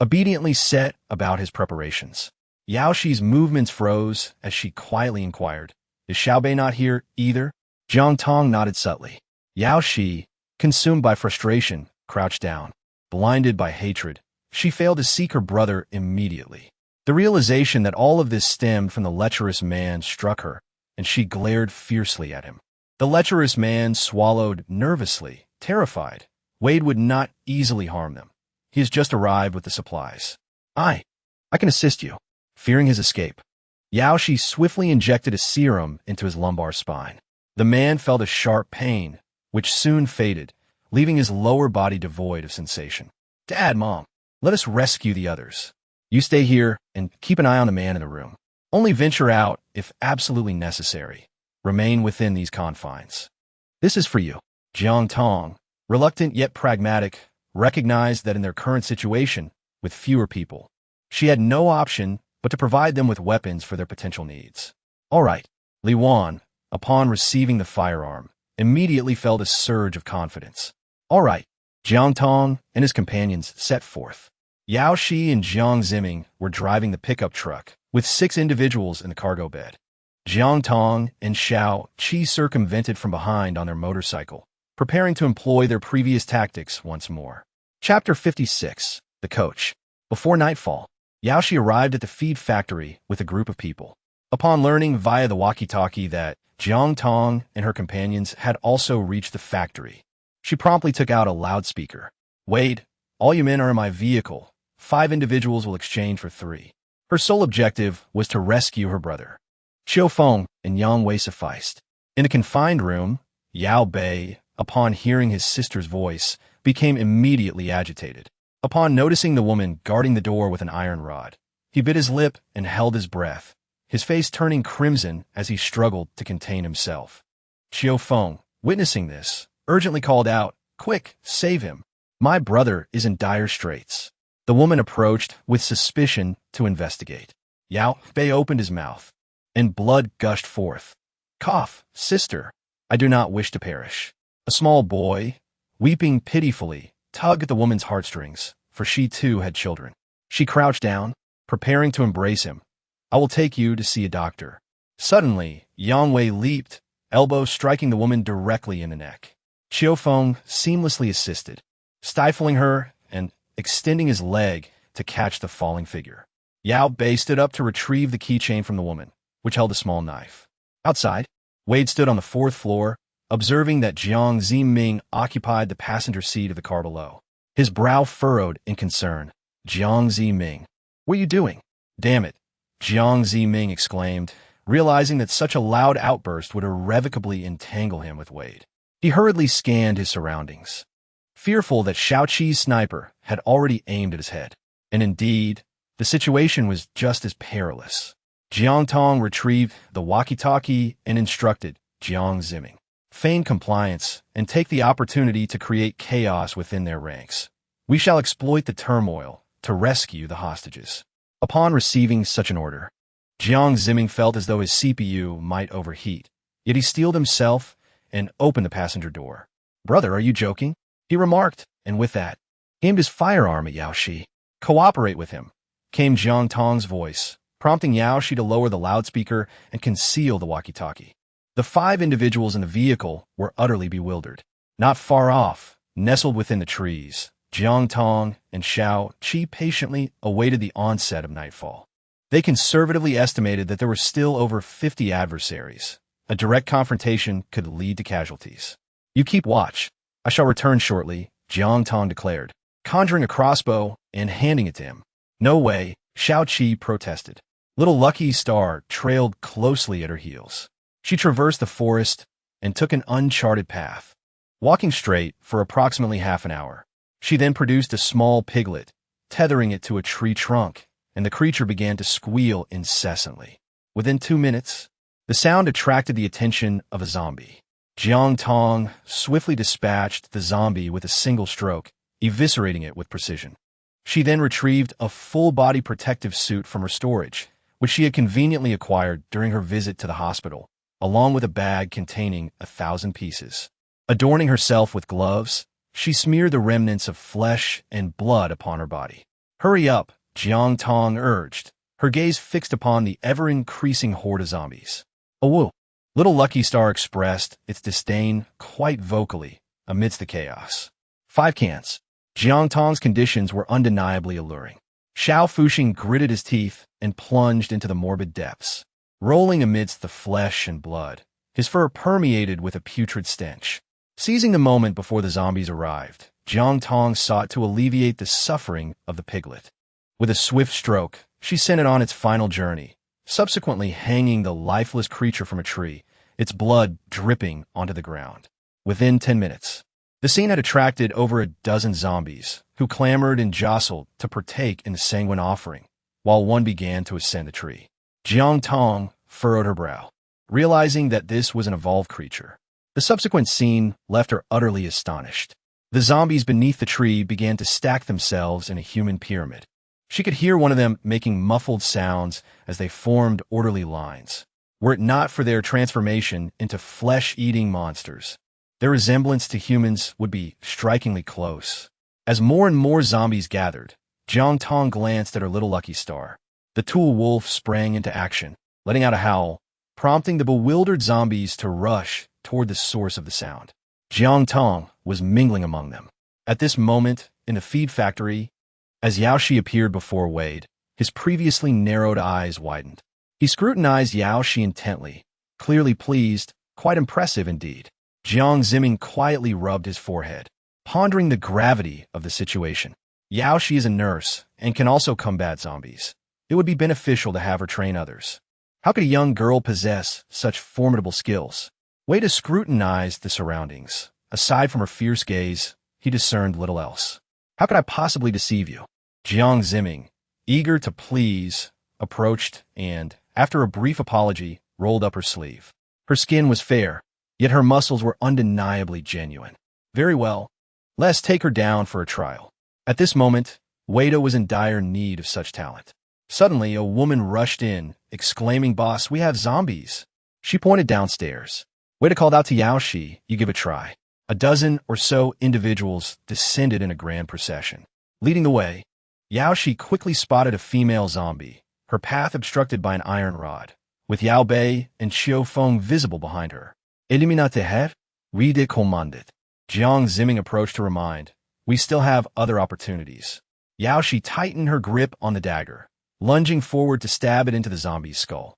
obediently set about his preparations. Yao Shi's movements froze as she quietly inquired, "Is Xiaobei not here either?" Jiang Tong nodded subtly. Yao Shi, consumed by frustration, crouched down. Blinded by hatred, she failed to seek her brother immediately. The realization that all of this stemmed from the lecherous man struck her, and she glared fiercely at him. The lecherous man swallowed nervously, terrified. Wade would not easily harm them. He has just arrived with the supplies. I can assist you." Fearing his escape, Yao Shi swiftly injected a serum into his lumbar spine. The man felt a sharp pain, which soon faded, leaving his lower body devoid of sensation. "Dad, Mom, let us rescue the others. You stay here and keep an eye on the man in the room. Only venture out if absolutely necessary. Remain within these confines." "This is for you." Jiang Tong, reluctant yet pragmatic, recognized that in their current situation, with fewer people, she had no option but to provide them with weapons for their potential needs. "All right." Li Wan, upon receiving the firearm, immediately felt a surge of confidence. "All right." Jiang Tong and his companions set forth. Yao Shi and Jiang Ziming were driving the pickup truck, with 6 individuals in the cargo bed. Jiang Tong and Xiao Qi circumvented from behind on their motorcycle, preparing to employ their previous tactics once more. Chapter 56. The Coach. Before nightfall, Yao Shi arrived at the feed factory with a group of people. Upon learning via the walkie-talkie that Jiang Tong and her companions had also reached the factory, she promptly took out a loudspeaker. "Wade, all you men are in my vehicle. 5 individuals will exchange for 3. Her sole objective was to rescue her brother. Qiu Feng and Yang Wei sufficed. In a confined room, Yao Bei, upon hearing his sister's voice, became immediately agitated. Upon noticing the woman guarding the door with an iron rod, he bit his lip and held his breath, his face turning crimson as he struggled to contain himself. Qiu Feng, witnessing this, urgently called out, "Quick, save him. My brother is in dire straits." The woman approached with suspicion to investigate. Yao Bei opened his mouth, and blood gushed forth. "Cough, sister. I do not wish to perish." A small boy, weeping pitifully, tugged at the woman's heartstrings, for she too had children. She crouched down, preparing to embrace him. "I will take you to see a doctor." Suddenly, Yang Wei leaped, elbow striking the woman directly in the neck. Qiu Feng seamlessly assisted, stifling her and extending his leg to catch the falling figure. Yao Bei stood up to retrieve the keychain from the woman, which held a small knife. Outside, Wade stood on the fourth floor, observing that Jiang Ziming occupied the passenger seat of the car below. His brow furrowed in concern. Jiang Ziming, what are you doing? Damn it, Jiang Ziming exclaimed, realizing that such a loud outburst would irrevocably entangle him with Wade. He hurriedly scanned his surroundings, fearful that Xiaoqi's sniper had already aimed at his head. And indeed, the situation was just as perilous. Jiang Tong retrieved the walkie-talkie and instructed Jiang Ziming, feign compliance and take the opportunity to create chaos within their ranks. We shall exploit the turmoil to rescue the hostages. Upon receiving such an order, Jiang Ziming felt as though his CPU might overheat, yet he steeled himself and opened the passenger door. "Brother, are you joking?" he remarked, and with that, aimed his firearm at Yaoshi. "Cooperate with him," came Jiang Tong's voice, prompting Yaoshi to lower the loudspeaker and conceal the walkie-talkie. The 5 individuals in the vehicle were utterly bewildered. Not far off, nestled within the trees, Jiang Tong and Xiao Qi patiently awaited the onset of nightfall. They conservatively estimated that there were still over 50 adversaries. A direct confrontation could lead to casualties. "You keep watch. I shall return shortly," Jiang Tong declared, conjuring a crossbow and handing it to him. "No way," Xiao Qi protested. Little Lucky Star trailed closely at her heels. She traversed the forest and took an uncharted path, walking straight for approximately half an hour. She then produced a small piglet, tethering it to a tree trunk, and the creature began to squeal incessantly. Within 2 minutes, the sound attracted the attention of a zombie. Jiang Tong swiftly dispatched the zombie with a single stroke, eviscerating it with precision. She then retrieved a full-body protective suit from her storage, which she had conveniently acquired during her visit to the hospital, along with a bag containing 1,000 pieces. Adorning herself with gloves, she smeared the remnants of flesh and blood upon her body. "Hurry up," Jiang Tong urged, her gaze fixed upon the ever-increasing horde of zombies. "Oh, woo." Little Lucky Star expressed its disdain quite vocally amidst the chaos. 5 cans. Jiang Tong's conditions were undeniably alluring. Xiao Fuxing gritted his teeth and plunged into the morbid depths. Rolling amidst the flesh and blood, his fur permeated with a putrid stench. Seizing the moment before the zombies arrived, Jiang Tong sought to alleviate the suffering of the piglet. With a swift stroke, she sent it on its final journey, subsequently hanging the lifeless creature from a tree, its blood dripping onto the ground. Within 10 minutes, the scene had attracted over a dozen zombies, who clamored and jostled to partake in the sanguine offering, while one began to ascend the tree. Jiang Tong furrowed her brow, realizing that this was an evolved creature. The subsequent scene left her utterly astonished. The zombies beneath the tree began to stack themselves in a human pyramid. She could hear one of them making muffled sounds as they formed orderly lines. Were it not for their transformation into flesh-eating monsters, their resemblance to humans would be strikingly close. As more and more zombies gathered, Jiang Tong glanced at her little Lucky Star. The tool wolf sprang into action, letting out a howl, prompting the bewildered zombies to rush toward the source of the sound. Jiang Tong was mingling among them. At this moment, in the feed factory, as Yaoshi appeared before Wade, his previously narrowed eyes widened. He scrutinized Yaoshi intently, clearly pleased, quite impressive indeed. Jiang Ziming quietly rubbed his forehead, pondering the gravity of the situation. Yaoshi is a nurse and can also combat zombies. It would be beneficial to have her train others. How could a young girl possess such formidable skills? Wade scrutinized the surroundings. Aside from her fierce gaze, he discerned little else. "How could I possibly deceive you?" Jiang Ziming, eager to please, approached and, after a brief apology, rolled up her sleeve. Her skin was fair, yet her muscles were undeniably genuine. "Very well. Let's take her down for a trial." At this moment, Wade was in dire need of such talent. Suddenly, a woman rushed in, exclaiming, "Boss, we have zombies." She pointed downstairs. Wade called out to Yaoshi, "You give a try." A dozen or so individuals descended in a grand procession. Leading the way, Yaoshi quickly spotted a female zombie, her path obstructed by an iron rod, with Yao Bei and Xiao Feng visible behind her. "Eliminate her? Read it commanded." Jiang Ziming approached to remind, We still have other opportunities. Yaoshi tightened her grip on the dagger, lunging forward to stab it into the zombie's skull,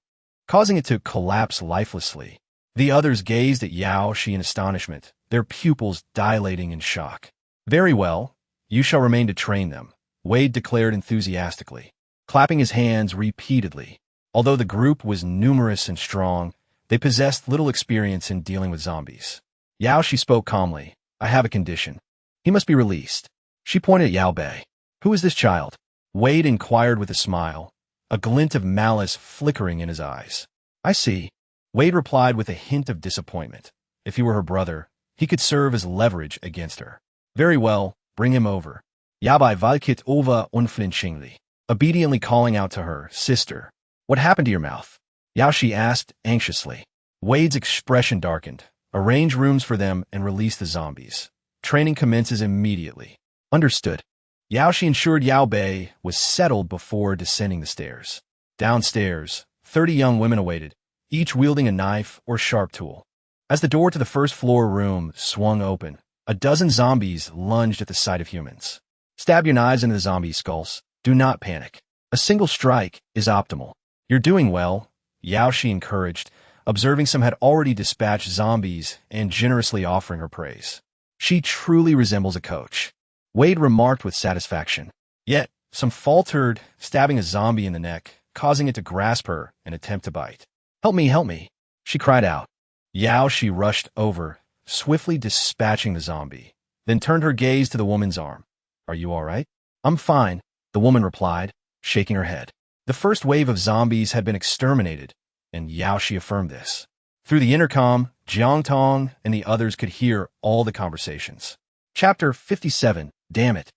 causing it to collapse lifelessly. The others gazed at Yaoshi in astonishment, their pupils dilating in shock. Very well, you shall remain to train them, Wade declared enthusiastically, clapping his hands repeatedly. Although the group was numerous and strong, they possessed little experience in dealing with zombies. Yaoshi spoke calmly. I have a condition. He must be released. She pointed at Yao Bei. Who is this child? Wade inquired with a smile, a glint of malice flickering in his eyes. I see. Wade replied with a hint of disappointment. If he were her brother, he could serve as leverage against her. Very well, bring him over. Yao Bei valkit over unflinchingly, obediently calling out to her, sister. What happened to your mouth? Yaoshi asked anxiously. Wade's expression darkened. Arrange rooms for them and release the zombies. Training commences immediately. Understood. Yaoshi ensured Yao Bei was settled before descending the stairs. Downstairs, 30 young women awaited, each wielding a knife or sharp tool. As the door to the first-floor room swung open, a dozen zombies lunged at the sight of humans. Stab your knives into the zombie skulls. Do not panic. A single strike is optimal. You're doing well, Yaoshi encouraged, observing some had already dispatched zombies and generously offering her praise. She truly resembles a coach, Wade remarked with satisfaction. Yet, some faltered, stabbing a zombie in the neck, causing it to grasp her and attempt to bite. Help me, she cried out. Yaoshi rushed over, swiftly dispatching the zombie, then turned her gaze to the woman's arm. Are you all right? I'm fine, the woman replied, shaking her head. The first wave of zombies had been exterminated, and Yaoshi affirmed this. Through the intercom, Jiang Tong and the others could hear all the conversations. Chapter 57. Damn it.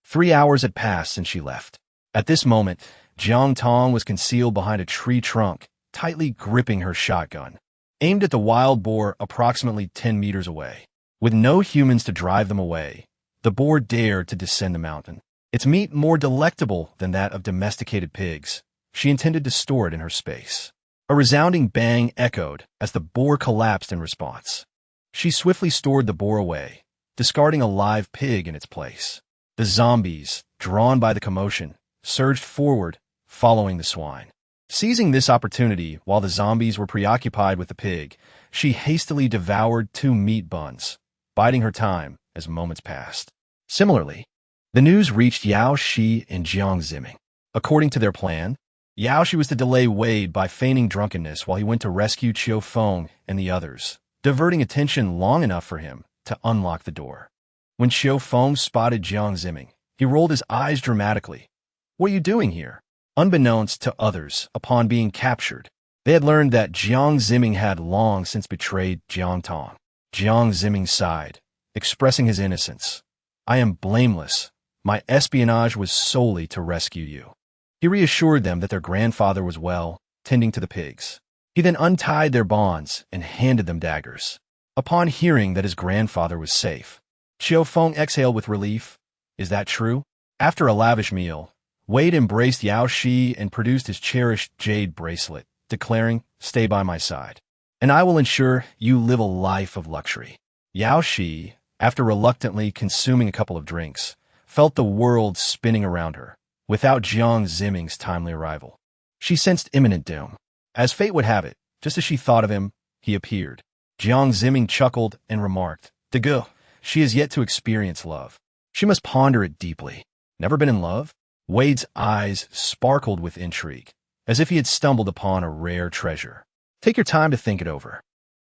3 hours had passed since she left. At this moment, Jiang Tong was concealed behind a tree trunk, tightly gripping her shotgun, aimed at the wild boar approximately 10 meters away. With no humans to drive them away, the boar dared to descend the mountain. Its meat more delectable than that of domesticated pigs, she intended to store it in her space. A resounding bang echoed as the boar collapsed in response. She swiftly stored the boar away, discarding a live pig in its place. The zombies, drawn by the commotion, surged forward, following the swine. Seizing this opportunity while the zombies were preoccupied with the pig, she hastily devoured 2 meat buns, biding her time as moments passed. Similarly, the news reached Yaoshi and Jiang Ziming. According to their plan, Yaoshi was to delay Wade by feigning drunkenness while he went to rescue Qiu Feng and the others, diverting attention long enough for him to unlock the door. When Qiu Feng spotted Jiang Ziming, he rolled his eyes dramatically. What are you doing here? Unbeknownst to others, upon being captured, they had learned that Jiang Ziming had long since betrayed Jiang Tong. Jiang Ziming sighed, expressing his innocence. I am blameless. My espionage was solely to rescue you. He reassured them that their grandfather was well, tending to the pigs. He then untied their bonds and handed them daggers. Upon hearing that his grandfather was safe, Qiu Feng exhaled with relief. Is that true? After a lavish meal, Wade embraced Yaoshi and produced his cherished jade bracelet, declaring, Stay by my side, and I will ensure you live a life of luxury. Yaoshi, after reluctantly consuming a couple of drinks, felt the world spinning around her, without Jiang Ziming's timely arrival. She sensed imminent doom. As fate would have it, just as she thought of him, he appeared. Jiang Ziming chuckled and remarked, Dagu, she has yet to experience love. She must ponder it deeply. Never been in love? Wade's eyes sparkled with intrigue, as if he had stumbled upon a rare treasure. Take your time to think it over.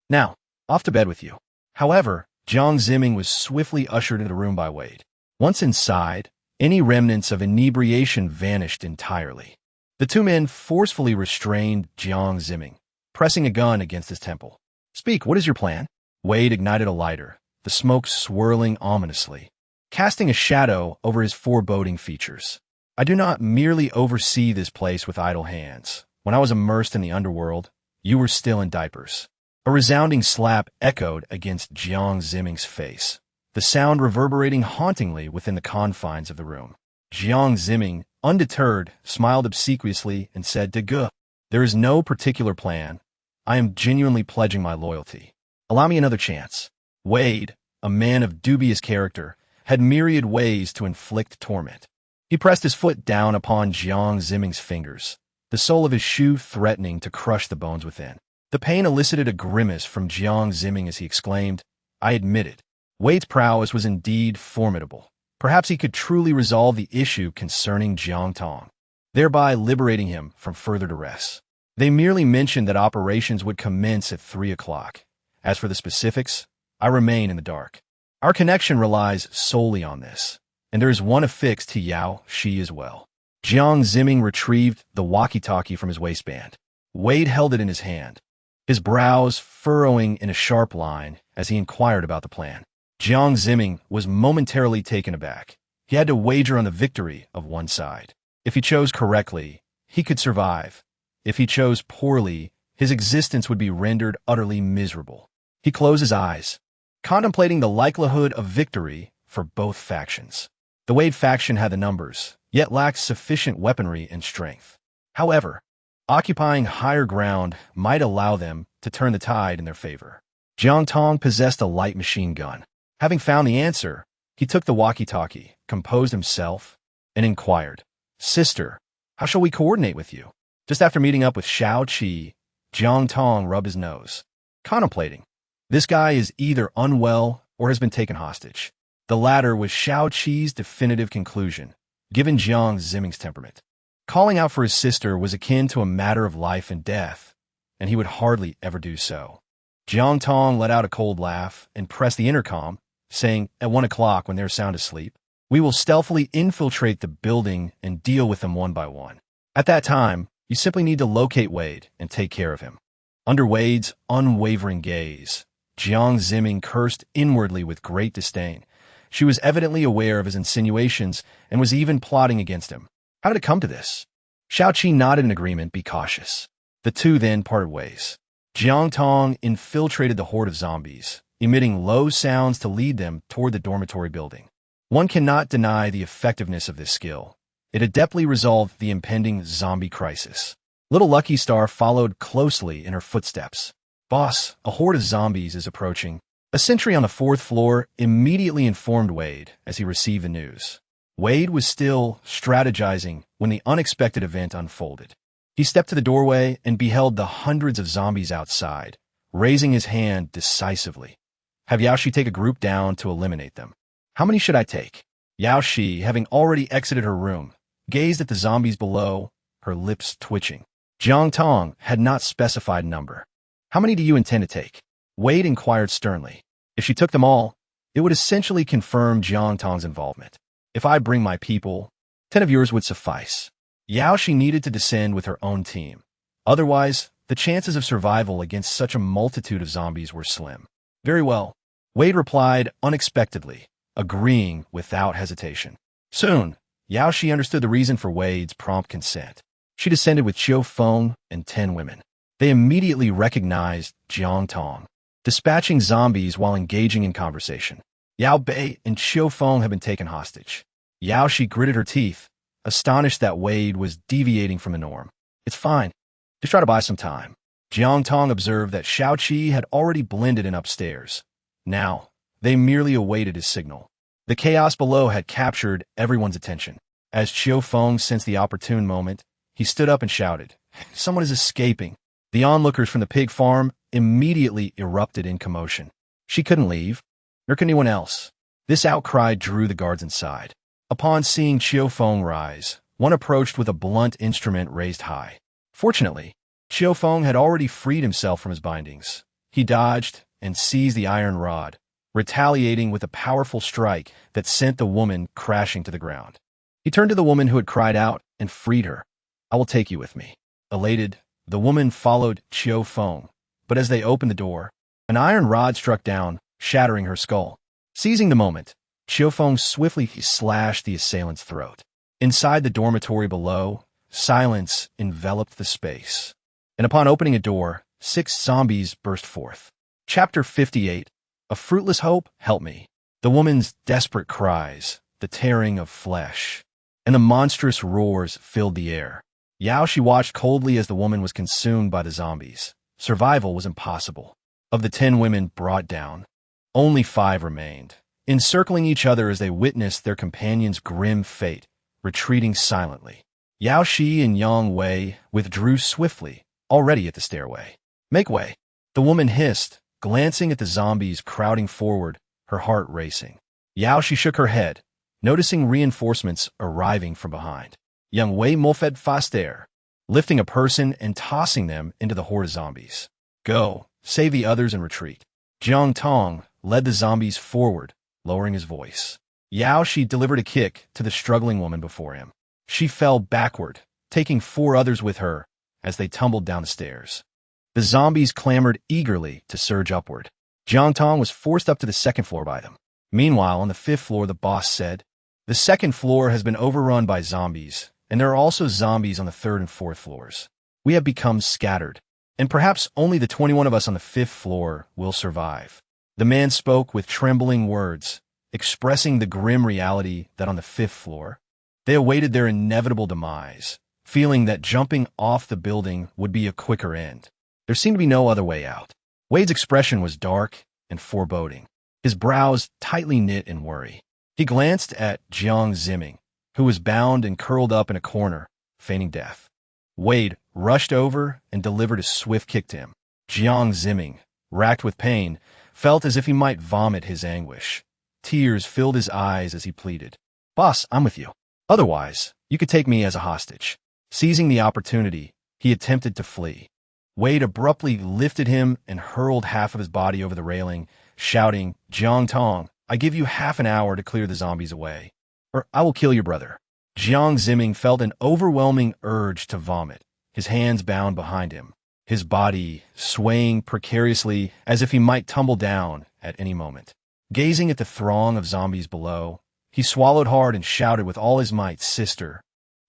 Now, off to bed with you. However, Jiang Ziming was swiftly ushered into the room by Wade. Once inside, any remnants of inebriation vanished entirely. The 2 men forcefully restrained Jiang Ziming, pressing a gun against his temple. Speak, what is your plan? Wade ignited a lighter, the smoke swirling ominously, casting a shadow over his foreboding features. I do not merely oversee this place with idle hands. When I was immersed in the underworld, you were still in diapers. A resounding slap echoed against Jiang Ziming's face, the sound reverberating hauntingly within the confines of the room. Jiang Ziming, undeterred, smiled obsequiously and said, Dagu, there is no particular plan. I am genuinely pledging my loyalty. Allow me another chance. Wade, a man of dubious character, had myriad ways to inflict torment. He pressed his foot down upon Jiang Ziming's fingers, the sole of his shoe threatening to crush the bones within. The pain elicited a grimace from Jiang Ziming as he exclaimed, "I admit it. Wade's prowess was indeed formidable. Perhaps he could truly resolve the issue concerning Jiang Tong, thereby liberating him from further duress." They merely mentioned that operations would commence at 3 o'clock. As for the specifics, I remain in the dark. Our connection relies solely on this, and there is one affixed to Yao Shi as well. Jiang Ziming retrieved the walkie-talkie from his waistband. Wade held it in his hand, his brows furrowing in a sharp line as he inquired about the plan. Jiang Ziming was momentarily taken aback. He had to wager on the victory of one side. If he chose correctly, he could survive. If he chose poorly, his existence would be rendered utterly miserable. He closed his eyes, contemplating the likelihood of victory for both factions. The Wade faction had the numbers, yet lacked sufficient weaponry and strength. However, occupying higher ground might allow them to turn the tide in their favor. Jiang Tong possessed a light machine gun. Having found the answer, he took the walkie-talkie, composed himself, and inquired, "Sister, how shall we coordinate with you?" Just after meeting up with Shao Qi, Jiang Tong rubbed his nose, contemplating. This guy is either unwell or has been taken hostage. The latter was Shao Qi's definitive conclusion, given Jiang Ziming's temperament. Calling out for his sister was akin to a matter of life and death, and he would hardly ever do so. Jiang Tong let out a cold laugh and pressed the intercom, saying, "At 1 o'clock when they're sound asleep, we will stealthily infiltrate the building and deal with them one by one. At that time, you simply need to locate Wade and take care of him." Under Wade's unwavering gaze, Jiang Ziming cursed inwardly with great disdain. She was evidently aware of his insinuations and was even plotting against him. How did it come to this? Shao Qi nodded in agreement. "Be cautious." The two then parted ways. Jiang Tong infiltrated the horde of zombies, emitting low sounds to lead them toward the dormitory building. One cannot deny the effectiveness of this skill. It adeptly resolved the impending zombie crisis. Little Lucky Star followed closely in her footsteps. "Boss, a horde of zombies is approaching." A sentry on the 4th floor immediately informed Wade as he received the news. Wade was still strategizing when the unexpected event unfolded. He stepped to the doorway and beheld the hundreds of zombies outside, raising his hand decisively. "Have Yaoshi take a group down to eliminate them." "How many should I take?" Yaoshi, having already exited her room, gazed at the zombies below, her lips twitching. Jiang Tong had not specified a number. "How many do you intend to take?" Wade inquired sternly. If she took them all, it would essentially confirm Jiang Tong's involvement. "If I bring my people, 10 of yours would suffice." Yaoshi needed to descend with her own team. Otherwise, the chances of survival against such a multitude of zombies were slim. "Very well," Wade replied unexpectedly, agreeing without hesitation. Soon, Yaoshi understood the reason for Wade's prompt consent. She descended with Qiu Feng and 10 women. They immediately recognized Jiang Tong, dispatching zombies while engaging in conversation. Yao Bei and Qiu Feng had been taken hostage. Yaoshi gritted her teeth, astonished that Wade was deviating from the norm. "It's fine. Just try to buy some time." Jiang Tong observed that Shao Qi had already blended in upstairs. Now, they merely awaited his signal. The chaos below had captured everyone's attention. As Qiu Feng sensed the opportune moment, he stood up and shouted, "Someone is escaping." The onlookers from the pig farm immediately erupted in commotion. She couldn't leave, nor could anyone else. This outcry drew the guards inside. Upon seeing Qiu Feng rise, one approached with a blunt instrument raised high. Fortunately, Qiu Feng had already freed himself from his bindings. He dodged and seized the iron rod, retaliating with a powerful strike that sent the woman crashing to the ground. He turned to the woman who had cried out and freed her. "I will take you with me." Elated, the woman followed Qiu Feng, but as they opened the door, an iron rod struck down, shattering her skull. Seizing the moment, Qiu Feng swiftly slashed the assailant's throat. Inside the dormitory below, silence enveloped the space. And upon opening a door, 6 zombies burst forth. Chapter 58. A fruitless hope, help me. The woman's desperate cries, the tearing of flesh, and the monstrous roars filled the air. Yaoshi watched coldly as the woman was consumed by the zombies. Survival was impossible. Of the 10 women brought down, only 5 remained, encircling each other as they witnessed their companion's grim fate, retreating silently. Yao Shi and Yang Wei withdrew swiftly, already at the stairway. "Make way," the woman hissed, glancing at the zombies crowding forward, her heart racing. Yao Shi shook her head, noticing reinforcements arriving from behind. Yang Wei moffed faster, lifting a person and tossing them into the horde of zombies. "Go, save the others and retreat." Jiang Tong led the zombies forward, lowering his voice. Yao Shi delivered a kick to the struggling woman before him. She fell backward, taking 4 others with her as they tumbled down the stairs. The zombies clamored eagerly to surge upward. Jiang Tong was forced up to the 2nd floor by them. Meanwhile, on the 5th floor, the boss said, "The 2nd floor has been overrun by zombies, and there are also zombies on the 3rd and 4th floors. We have become scattered, and perhaps only the 21 of us on the 5th floor will survive." The man spoke with trembling words, expressing the grim reality that on the 5th floor, they awaited their inevitable demise, feeling that jumping off the building would be a quicker end. There seemed to be no other way out. Wade's expression was dark and foreboding, his brows tightly knit in worry. He glanced at Jiang Zimming, who was bound and curled up in a corner, feigning death. Wade rushed over and delivered a swift kick to him. Jiang Zimming, racked with pain, felt as if he might vomit his anguish. Tears filled his eyes as he pleaded, "Boss, I'm with you. Otherwise, you could take me as a hostage." Seizing the opportunity, he attempted to flee. Wade abruptly lifted him and hurled half of his body over the railing, shouting, "Jiang Tong, I give you half an hour to clear the zombies away, or I will kill your brother." Jiang Zimming felt an overwhelming urge to vomit, his hands bound behind him, his body swaying precariously as if he might tumble down at any moment. Gazing at the throng of zombies below, he swallowed hard and shouted with all his might, "Sister,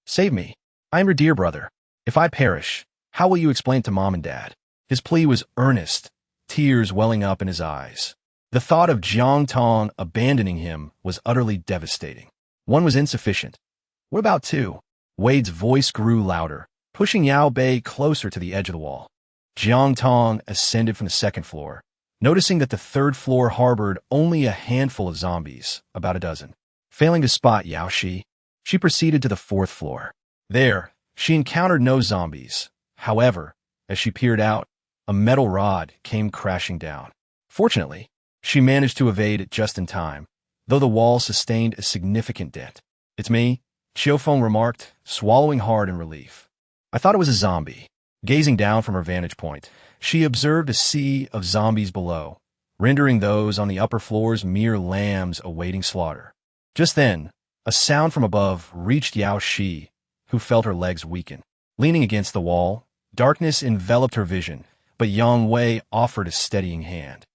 save me. I am your dear brother. If I perish, how will you explain to Mom and Dad?" His plea was earnest, tears welling up in his eyes. The thought of Jiang Tong abandoning him was utterly devastating. 1 was insufficient. What about 2? Wade's voice grew louder, pushing Yao Bei closer to the edge of the wall. Jiang Tong ascended from the 2nd floor, noticing that the 3rd floor harbored only a handful of zombies, about a dozen. Failing to spot Yao Shi, she proceeded to the 4th floor. There, she encountered no zombies. However, as she peered out, a metal rod came crashing down. Fortunately, she managed to evade it just in time, though the wall sustained a significant dent. "It's me," Qiufeng remarked, swallowing hard in relief. "I thought it was a zombie." Gazing down from her vantage point, she observed a sea of zombies below, rendering those on the upper floors mere lambs awaiting slaughter. Just then, a sound from above reached Yao Shi, who felt her legs weaken. Leaning against the wall, darkness enveloped her vision, but Yang Wei offered a steadying hand.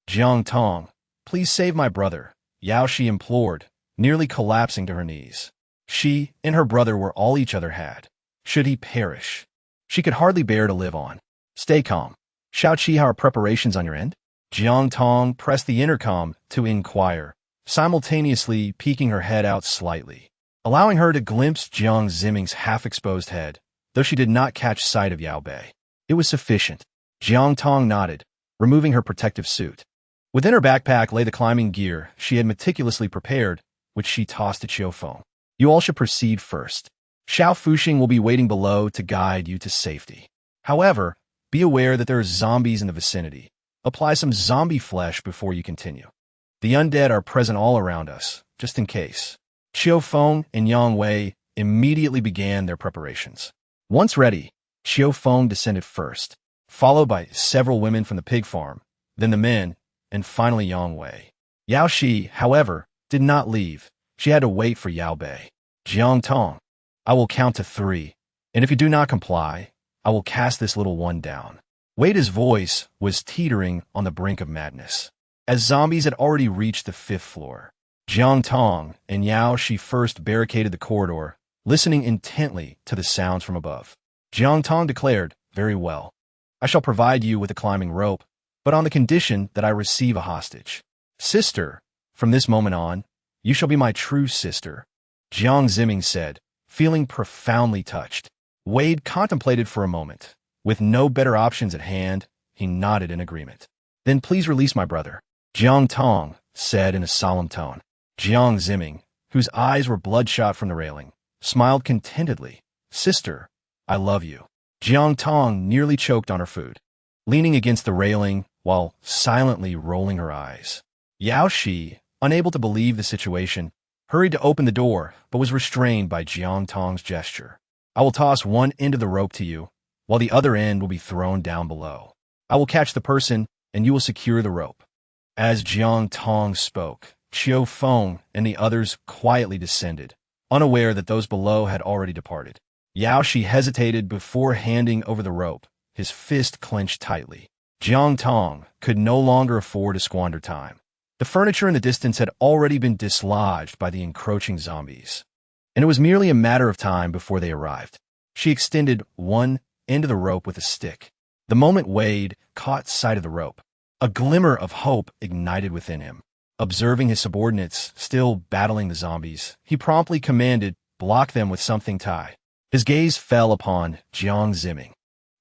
"Jiang Tong, please save my brother," Yao Shi implored, nearly collapsing to her knees. She and her brother were all each other had. Should he perish, she could hardly bear to live on. "Stay calm. Shout Shi, how are preparations on your end?" Jiang Tong pressed the intercom to inquire, simultaneously peeking her head out slightly, allowing her to glimpse Jiang Zimming's half-exposed head, though she did not catch sight of Yao Bei. It was sufficient. Jiang Tong nodded, removing her protective suit. Within her backpack lay the climbing gear she had meticulously prepared, which she tossed to Qiufeng. "You all should proceed first. Xiao Fuxing will be waiting below to guide you to safety. However, be aware that there are zombies in the vicinity. Apply some zombie flesh before you continue. The undead are present all around us, just in case." Qiufeng and Yang Wei immediately began their preparations. Once ready, Qiufeng descended first, followed by several women from the pig farm, then the men, and finally Yang Wei. Yao Shi, however, did not leave. She had to wait for Yao Bei. "Jiang Tong, I will count to 3, and if you do not comply, I will cast this little one down." Wade's voice was teetering on the brink of madness, as zombies had already reached the 5th floor. Jiang Tong and Yao Shi first barricaded the corridor, listening intently to the sounds from above. Jiang Tong declared, "Very well. I shall provide you with a climbing rope, but on the condition that I receive a hostage. Sister, from this moment on, you shall be my true sister," Jiang Zimming said, feeling profoundly touched. Wade contemplated for a moment. With no better options at hand, he nodded in agreement. "Then please release my brother." Jiang Tong said in a solemn tone. Jiang Zimming, whose eyes were bloodshot from the railing, smiled contentedly. Sister, I love you. Jiang Tong nearly choked on her food, leaning against the railing while silently rolling her eyes. Yao Shi, unable to believe the situation, hurried to open the door but was restrained by Jiang Tong's gesture. I will toss one end of the rope to you, while the other end will be thrown down below. I will catch the person, and you will secure the rope. As Jiang Tong spoke, Qiu Feng and the others quietly descended, unaware that those below had already departed. Yao Shi hesitated before handing over the rope, his fist clenched tightly. Jiang Tong could no longer afford to squander time. The furniture in the distance had already been dislodged by the encroaching zombies, and it was merely a matter of time before they arrived. She extended one end of the rope with a stick. The moment Wade caught sight of the rope, a glimmer of hope ignited within him. Observing his subordinates still battling the zombies, he promptly commanded, "Block them with something tie." His gaze fell upon Jiang Zimming,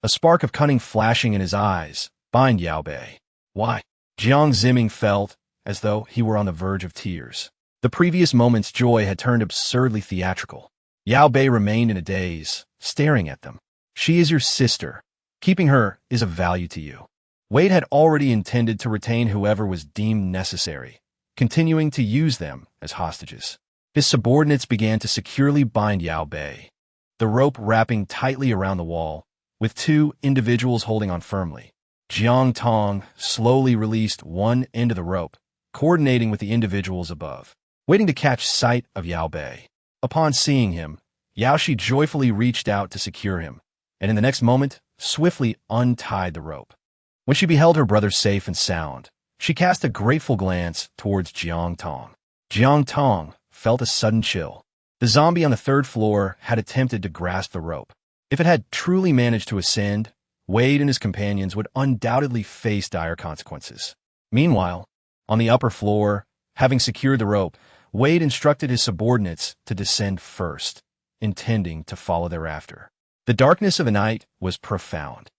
a spark of cunning flashing in his eyes. "Bind Yao Bei." "Why?" Jiang Zimming felt as though he were on the verge of tears. The previous moment's joy had turned absurdly theatrical. Yao Bei remained in a daze, staring at them. "She is your sister. Keeping her is of value to you." Wade had already intended to retain whoever was deemed necessary, continuing to use them as hostages. His subordinates began to securely bind Yao Bei, the rope wrapping tightly around the wall, with two individuals holding on firmly. Jiang Tong slowly released one end of the rope, coordinating with the individuals above, waiting to catch sight of Yao Bei. Upon seeing him, Yao Shi joyfully reached out to secure him, and in the next moment, swiftly untied the rope. When she beheld her brother safe and sound, she cast a grateful glance towards Jiang Tong. Jiang Tong felt a sudden chill. The zombie on the third floor had attempted to grasp the rope. If it had truly managed to ascend, Wade and his companions would undoubtedly face dire consequences. Meanwhile, on the upper floor, having secured the rope, Wade instructed his subordinates to descend first, intending to follow thereafter. The darkness of the night was profound.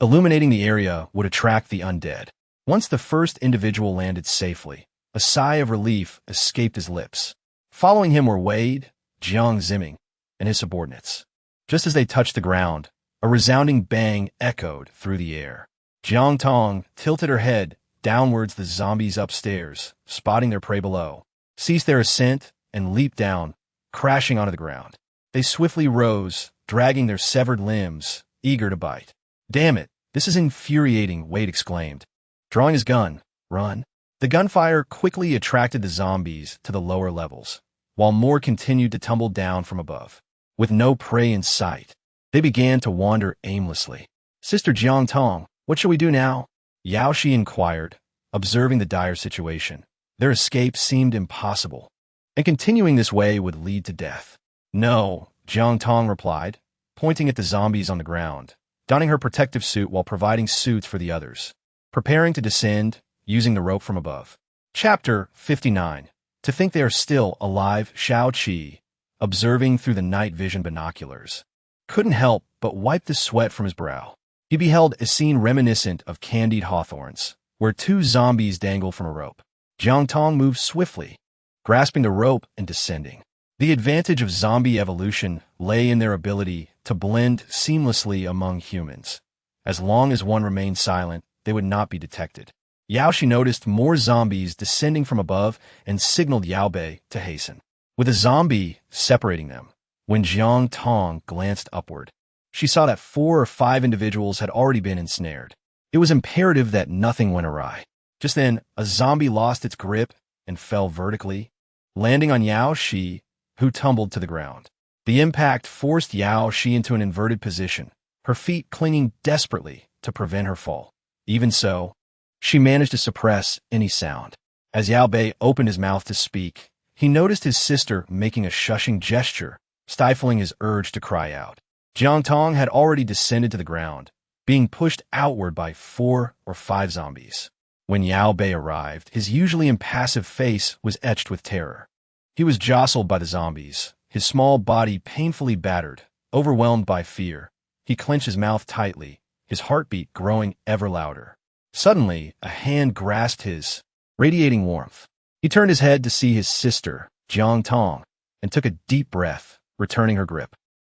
Illuminating the area would attract the undead. Once the first individual landed safely, a sigh of relief escaped his lips. Following him were Wade, Jiang Zimming, and his subordinates. Just as they touched the ground, a resounding bang echoed through the air. Jiang Tong tilted her head downwards. The zombies upstairs, spotting their prey below, ceased their ascent and leaped down, crashing onto the ground. They swiftly rose, dragging their severed limbs, eager to bite. "Damn it, this is infuriating," Wade exclaimed. Drawing his gun, "Run." The gunfire quickly attracted the zombies to the lower levels, while more continued to tumble down from above. With no prey in sight, they began to wander aimlessly. "Sister Jiang Tong, what shall we do now?" Yao Shi inquired, observing the dire situation. Their escape seemed impossible, and continuing this way would lead to death. "No," Jiang Tong replied, pointing at the zombies on the ground, donning her protective suit while providing suits for the others, preparing to descend, using the rope from above. Chapter 59. To think they are still alive. Shao Qi, observing through the night vision binoculars, couldn't help but wipe the sweat from his brow. He beheld a scene reminiscent of candied hawthorns, where two zombies dangle from a rope. Jiang Tong moved swiftly, grasping the rope and descending. The advantage of zombie evolution lay in their ability to blend seamlessly among humans. As long as one remained silent, they would not be detected. Yao Shi noticed more zombies descending from above and signaled Yao Bei to hasten, with a zombie separating them. When Jiang Tong glanced upward, she saw that 4 or 5 individuals had already been ensnared. It was imperative that nothing went awry. Just then, a zombie lost its grip and fell vertically, landing on Yao Shi, who tumbled to the ground. The impact forced Yao Shi into an inverted position, her feet clinging desperately to prevent her fall. Even so, she managed to suppress any sound. As Yao Bei opened his mouth to speak, he noticed his sister making a shushing gesture, stifling his urge to cry out. Jiang Tong had already descended to the ground, being pushed outward by 4 or 5 zombies. When Yao Bei arrived, his usually impassive face was etched with terror. He was jostled by the zombies, his small body painfully battered, overwhelmed by fear. He clenched his mouth tightly, his heartbeat growing ever louder. Suddenly, a hand grasped his, radiating warmth. He turned his head to see his sister, Jiang Tong, and took a deep breath, returning her grip.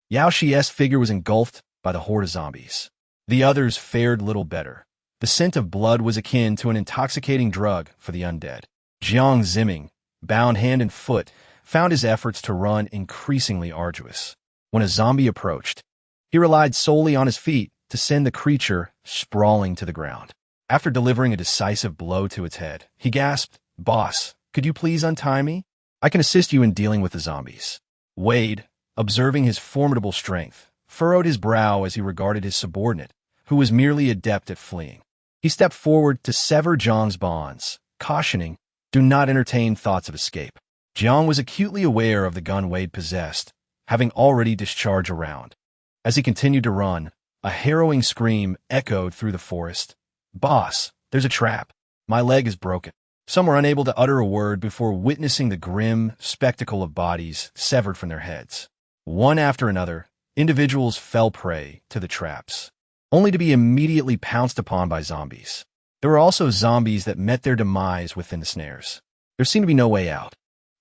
Yao Shi's figure was engulfed by the horde of zombies. The others fared little better. The scent of blood was akin to an intoxicating drug for the undead. Jiang Zimming, bound hand and foot, found his efforts to run increasingly arduous. When a zombie approached, he relied solely on his feet to send the creature sprawling to the ground. After delivering a decisive blow to its head, he gasped, "Boss, could you please untie me? I can assist you in dealing with the zombies." Wade, observing his formidable strength, furrowed his brow as he regarded his subordinate, who was merely adept at fleeing. He stepped forward to sever Jiang's bonds, cautioning, "Do not entertain thoughts of escape." Jiang was acutely aware of the gun Wade possessed, having already discharged a round. As he continued to run, a harrowing scream echoed through the forest. "Boss, there's a trap. My leg is broken." Some were unable to utter a word before witnessing the grim spectacle of bodies severed from their heads. One after another, individuals fell prey to the traps, only to be immediately pounced upon by zombies. There were also zombies that met their demise within the snares. There seemed to be no way out.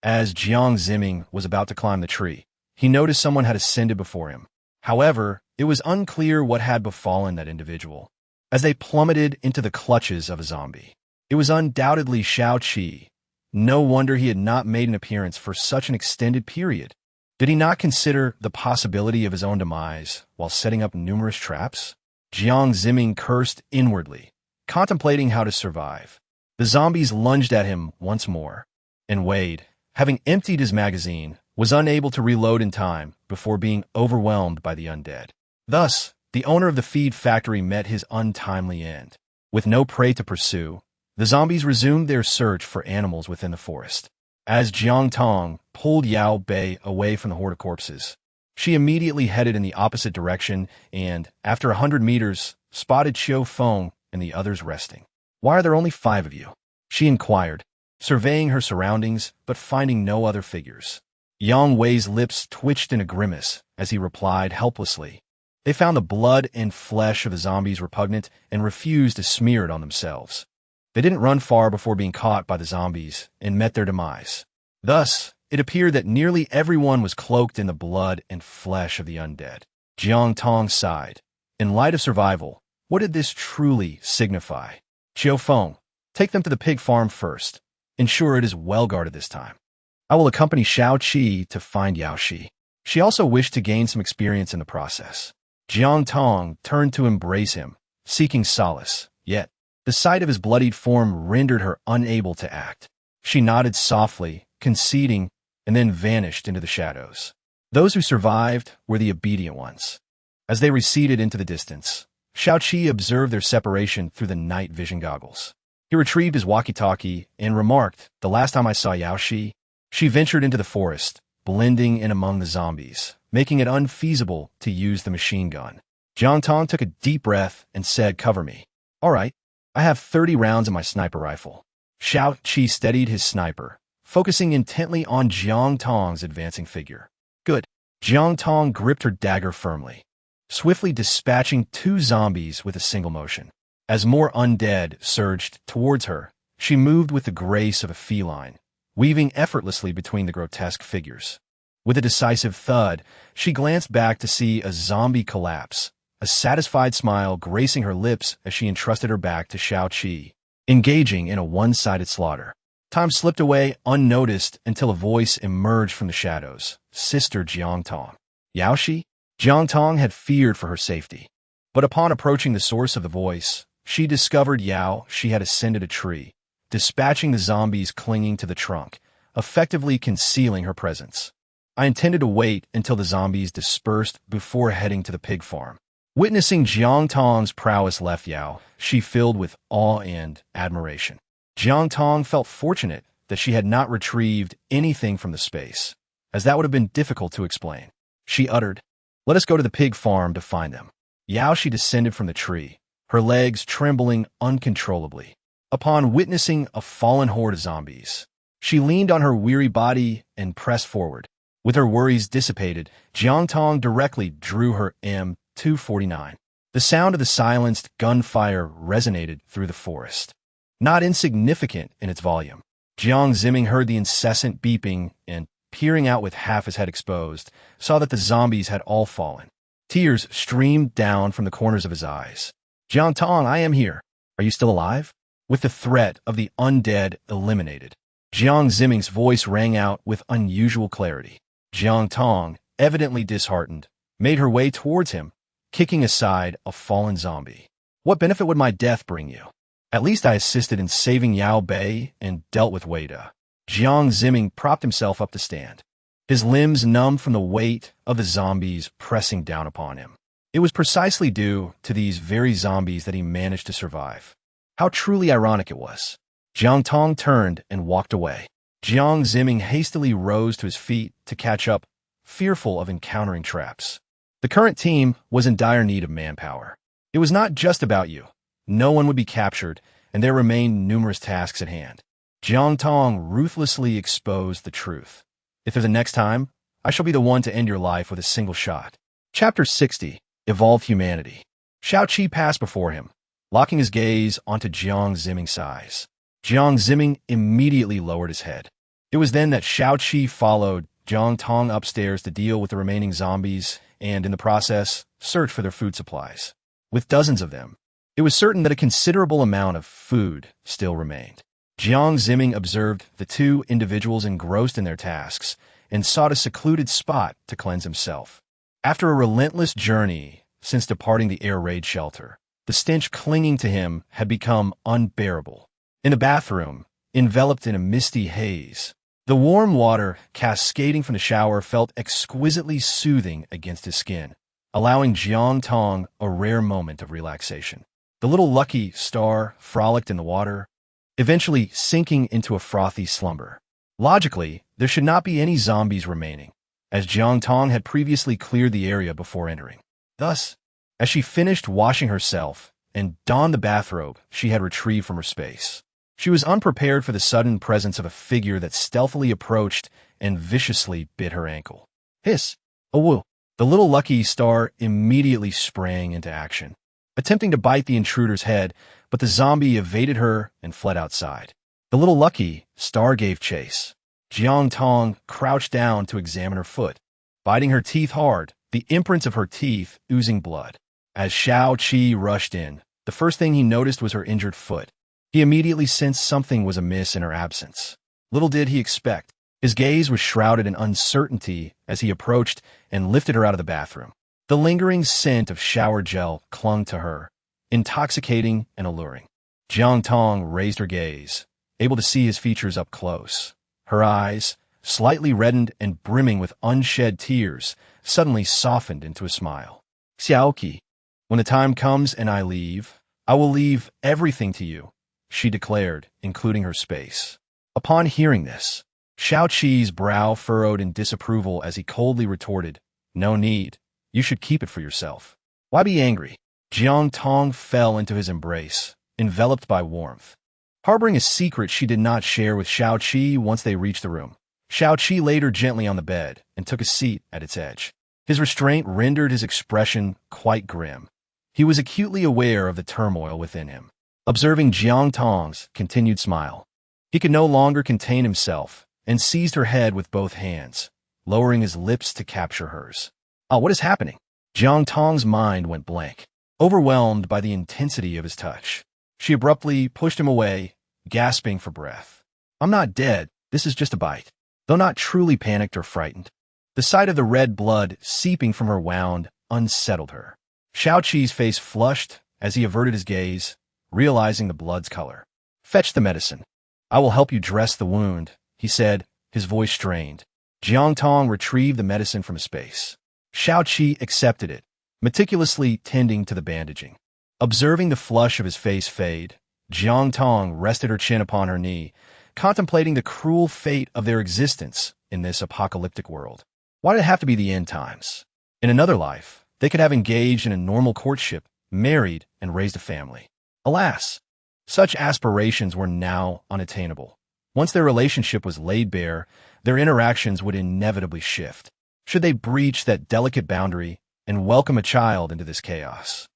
As Jiang Zimming was about to climb the tree, he noticed someone had ascended before him. However, it was unclear what had befallen that individual. As they plummeted into the clutches of a zombie, it was undoubtedly Xiao Qi. No wonder he had not made an appearance for such an extended period. Did he not consider the possibility of his own demise while setting up numerous traps? Jiang Zimming cursed inwardly, contemplating how to survive. The zombies lunged at him once more, and Wade, having emptied his magazine, was unable to reload in time before being overwhelmed by the undead. Thus, the owner of the feed factory met his untimely end. With no prey to pursue, the zombies resumed their search for animals within the forest. As Jiang Tong pulled Yao Bei away from the horde of corpses, she immediately headed in the opposite direction and, after 100 meters, spotted Qiu Feng and the others resting. "Why are there only 5 of you?" she inquired, surveying her surroundings but finding no other figures. Yang Wei's lips twitched in a grimace as he replied helplessly. They found the blood and flesh of the zombies repugnant and refused to smear it on themselves. They didn't run far before being caught by the zombies and met their demise. Thus, it appeared that nearly everyone was cloaked in the blood and flesh of the undead. Jiang Tong sighed. In light of survival, what did this truly signify? "Qiu Feng, take them to the pig farm first. Ensure it is well guarded this time. I will accompany Xiao Qi to find Yao Shi." She also wished to gain some experience in the process. Jiang Tong turned to embrace him, seeking solace, yet the sight of his bloodied form rendered her unable to act. She nodded softly, conceding, and then vanished into the shadows. Those who survived were the obedient ones. As they receded into the distance, Xiao Qi observed their separation through the night vision goggles. He retrieved his walkie-talkie and remarked, "The last time I saw Yao Shi, she ventured into the forest, blending in among the zombies, making it unfeasible to use the machine gun." Jiang Tong took a deep breath and said, "Cover me." "All right, I have 30 rounds in my sniper rifle." Xiao Qi steadied his sniper, focusing intently on Jiang Tong's advancing figure. "Good." Jiang Tong gripped her dagger firmly, swiftly dispatching 2 zombies with a single motion. As more undead surged towards her, she moved with the grace of a feline, weaving effortlessly between the grotesque figures. With a decisive thud, she glanced back to see a zombie collapse, a satisfied smile gracing her lips as she entrusted her back to Xiao Qi, engaging in a one-sided slaughter. Time slipped away unnoticed until a voice emerged from the shadows. "Sister Jiang Tong." "Yao Shi?" Jiang Tong had feared for her safety, but upon approaching the source of the voice, she discovered Yao Shi had ascended a tree, dispatching the zombies clinging to the trunk, effectively concealing her presence. "I intended to wait until the zombies dispersed before heading to the pig farm." Witnessing Jiang Tong's prowess left Yao Shi filled with awe and admiration. Jiang Tong felt fortunate that she had not retrieved anything from the space, as that would have been difficult to explain. She uttered, "Let us go to the pig farm to find them." Yao Shi descended from the tree, her legs trembling uncontrollably. Upon witnessing a fallen horde of zombies, she leaned on her weary body and pressed forward. With her worries dissipated, Jiang Tong directly drew her M249. The sound of the silenced gunfire resonated through the forest, not insignificant in its volume. Jiang Zimming heard the incessant beeping and, peering out with half his head exposed, saw that the zombies had all fallen. Tears streamed down from the corners of his eyes. Jiang Tong, I am here. Are you still alive? With the threat of the undead eliminated, Jiang Zimming's voice rang out with unusual clarity. Jiang Tong, evidently disheartened, made her way towards him, kicking aside a fallen zombie. What benefit would my death bring you? At least I assisted in saving Yao Bei and dealt with Wei De. Jiang Zimming propped himself up to stand, his limbs numb from the weight of the zombies pressing down upon him. It was precisely due to these very zombies that he managed to survive. How truly ironic it was. Jiang Tong turned and walked away. Jiang Zimming hastily rose to his feet to catch up, fearful of encountering traps. The current team was in dire need of manpower. It was not just about you. No one would be captured, and there remained numerous tasks at hand. Jiang Tong ruthlessly exposed the truth. If there's a next time, I shall be the one to end your life with a single shot. Chapter 60. Evolved Humanity. Shao Qi passed before him, locking his gaze onto Jiang Zimming's eyes. Jiang Zimming immediately lowered his head. It was then that Shao Qi followed Jiang Tong upstairs to deal with the remaining zombies and, in the process, search for their food supplies. With dozens of them, it was certain that a considerable amount of food still remained. Jiang Zimming observed the two individuals engrossed in their tasks and sought a secluded spot to cleanse himself. After a relentless journey since departing the air raid shelter, the stench clinging to him had become unbearable. In the bathroom, enveloped in a misty haze, the warm water cascading from the shower felt exquisitely soothing against his skin, allowing Jiang Tong a rare moment of relaxation. The little lucky star frolicked in the water, eventually sinking into a frothy slumber. Logically, there should not be any zombies remaining, as Jiang Tong had previously cleared the area before entering. Thus, as she finished washing herself and donned the bathrobe she had retrieved from her space, she was unprepared for the sudden presence of a figure that stealthily approached and viciously bit her ankle. Hiss! A woo! The little lucky star immediately sprang into action, attempting to bite the intruder's head, but the zombie evaded her and fled outside. The little lucky star gave chase. Jiang Tong crouched down to examine her foot, biting her teeth hard, the imprints of her teeth oozing blood. As Shao Qi rushed in, the first thing he noticed was her injured foot. He immediately sensed something was amiss in her absence. Little did he expect. His gaze was shrouded in uncertainty as he approached and lifted her out of the bathroom. The lingering scent of shower gel clung to her, intoxicating and alluring. Jiang Tong raised her gaze, able to see his features up close. Her eyes, slightly reddened and brimming with unshed tears, suddenly softened into a smile. Xiaoqi, when the time comes and I leave, I will leave everything to you, she declared, including her space. Upon hearing this, Shao Qi's brow furrowed in disapproval as he coldly retorted, "No need. You should keep it for yourself." Why be angry? Jiang Tong fell into his embrace, enveloped by warmth. Harboring a secret she did not share with Shao Qi once they reached the room, Shao Qi laid her gently on the bed and took a seat at its edge. His restraint rendered his expression quite grim. He was acutely aware of the turmoil within him. Observing Jiang Tong's continued smile, he could no longer contain himself and seized her head with both hands, lowering his lips to capture hers. "Ah, what is happening?" Jiang Tong's mind went blank, overwhelmed by the intensity of his touch. She abruptly pushed him away, gasping for breath. "I'm not dead. This is just a bite." Though not truly panicked or frightened, the sight of the red blood seeping from her wound unsettled her. Shao Qi's face flushed as he averted his gaze, realizing the blood's color. "Fetch the medicine. I will help you dress the wound," he said, his voice strained. Jiang Tong retrieved the medicine from his space. Shao Qi accepted it, meticulously tending to the bandaging. Observing the flush of his face fade, Jiang Tong rested her chin upon her knee, contemplating the cruel fate of their existence in this apocalyptic world. Why did it have to be the end times? In another life, they could have engaged in a normal courtship, married, and raised a family. Alas, such aspirations were now unattainable. Once their relationship was laid bare, their interactions would inevitably shift. Should they breach that delicate boundary and welcome a child into this chaos?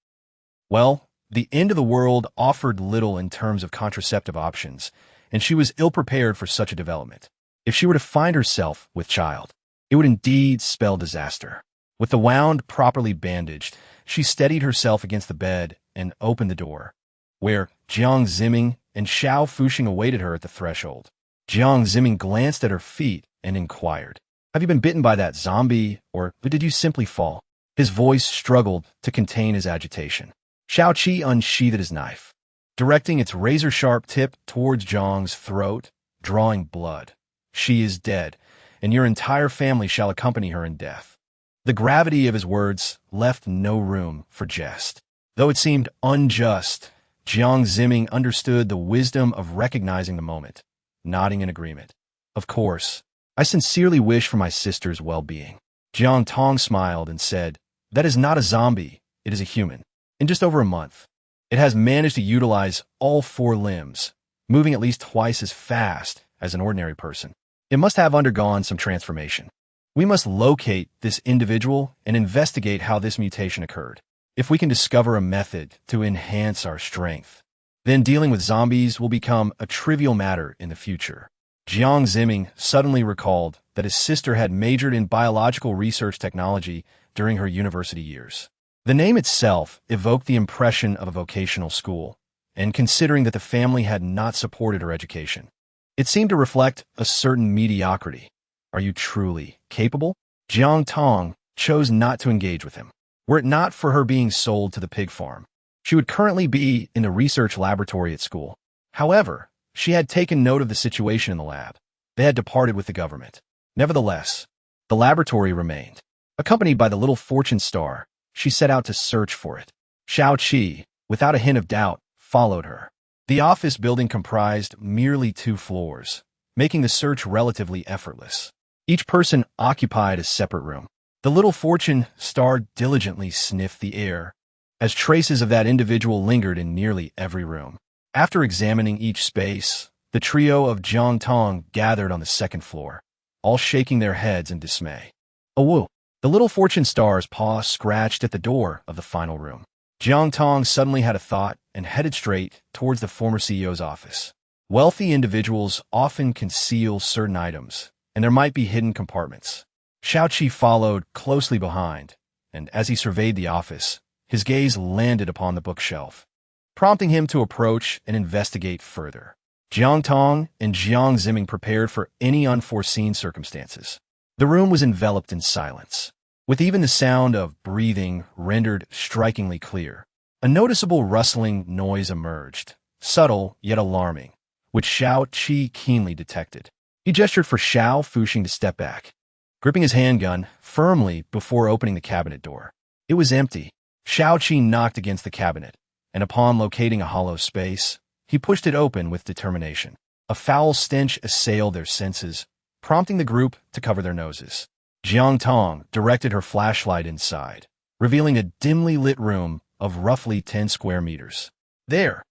Well, the end of the world offered little in terms of contraceptive options, and she was ill-prepared for such a development. If she were to find herself with child, it would indeed spell disaster. With the wound properly bandaged, she steadied herself against the bed and opened the door, where Jiang Ziming and Xiao Fuxing awaited her at the threshold. Jiang Ziming glanced at her feet and inquired, "Have you been bitten by that zombie, or did you simply fall?" His voice struggled to contain his agitation. Xiao Qi unsheathed his knife, directing its razor-sharp tip towards Jiang's throat, drawing blood. "She is dead, and your entire family shall accompany her in death." The gravity of his words left no room for jest. Though it seemed unjust, Jiang Ziming understood the wisdom of recognizing the moment, nodding in agreement. "Of course, I sincerely wish for my sister's well-being." Jiang Tong smiled and said, "That is not a zombie, it is a human. In just over a month, it has managed to utilize all 4 limbs, moving at least twice as fast as an ordinary person. It must have undergone some transformation. We must locate this individual and investigate how this mutation occurred. If we can discover a method to enhance our strength, then dealing with zombies will become a trivial matter in the future." Jiang Ziming suddenly recalled that his sister had majored in biological research technology during her university years. The name itself evoked the impression of a vocational school, and considering that the family had not supported her education, it seemed to reflect a certain mediocrity. "Are you truly capable?" Jiang Tong chose not to engage with him. Were it not for her being sold to the pig farm, she would currently be in the research laboratory at school. However, she had taken note of the situation in the lab. They had departed with the government. Nevertheless, the laboratory remained. Accompanied by the little fortune star, she set out to search for it. Xiao Qi, without a hint of doubt, followed her. The office building comprised merely 2 floors, making the search relatively effortless. Each person occupied a separate room. The little fortune star diligently sniffed the air, as traces of that individual lingered in nearly every room. After examining each space, the trio of Jiang Tong gathered on the 2nd floor, all shaking their heads in dismay. "Awoo!" The little fortune star's paw scratched at the door of the final room. Jiang Tong suddenly had a thought and headed straight towards the former CEO's office. Wealthy individuals often conceal certain items, and there might be hidden compartments. Xiao Qi followed closely behind, and as he surveyed the office, his gaze landed upon the bookshelf, prompting him to approach and investigate further. Jiang Tong and Jiang Ziming prepared for any unforeseen circumstances. The room was enveloped in silence, with even the sound of breathing rendered strikingly clear. A noticeable rustling noise emerged, subtle yet alarming, which Xiao Qi keenly detected. He gestured for Xiao Fuxing to step back, gripping his handgun firmly before opening the cabinet door. It was empty. Xiao Qi knocked against the cabinet, and upon locating a hollow space, he pushed it open with determination. A foul stench assailed their senses, prompting the group to cover their noses. Jiang Tong directed her flashlight inside, revealing a dimly lit room of roughly 10 square meters. There,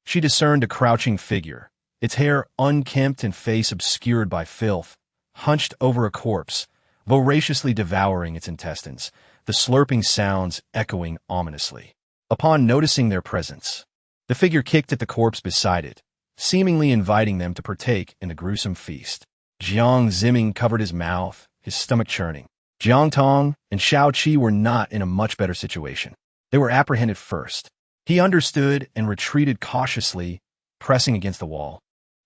she discerned a crouching figure, its hair unkempt and face obscured by filth, hunched over a corpse, voraciously devouring its intestines, the slurping sounds echoing ominously. Upon noticing their presence, the figure kicked at the corpse beside it, seemingly inviting them to partake in the gruesome feast. Jiang Ziming covered his mouth, his stomach churning. Jiang Tong and Xiao Qi were not in a much better situation. They were apprehended first. He understood and retreated cautiously, pressing against the wall,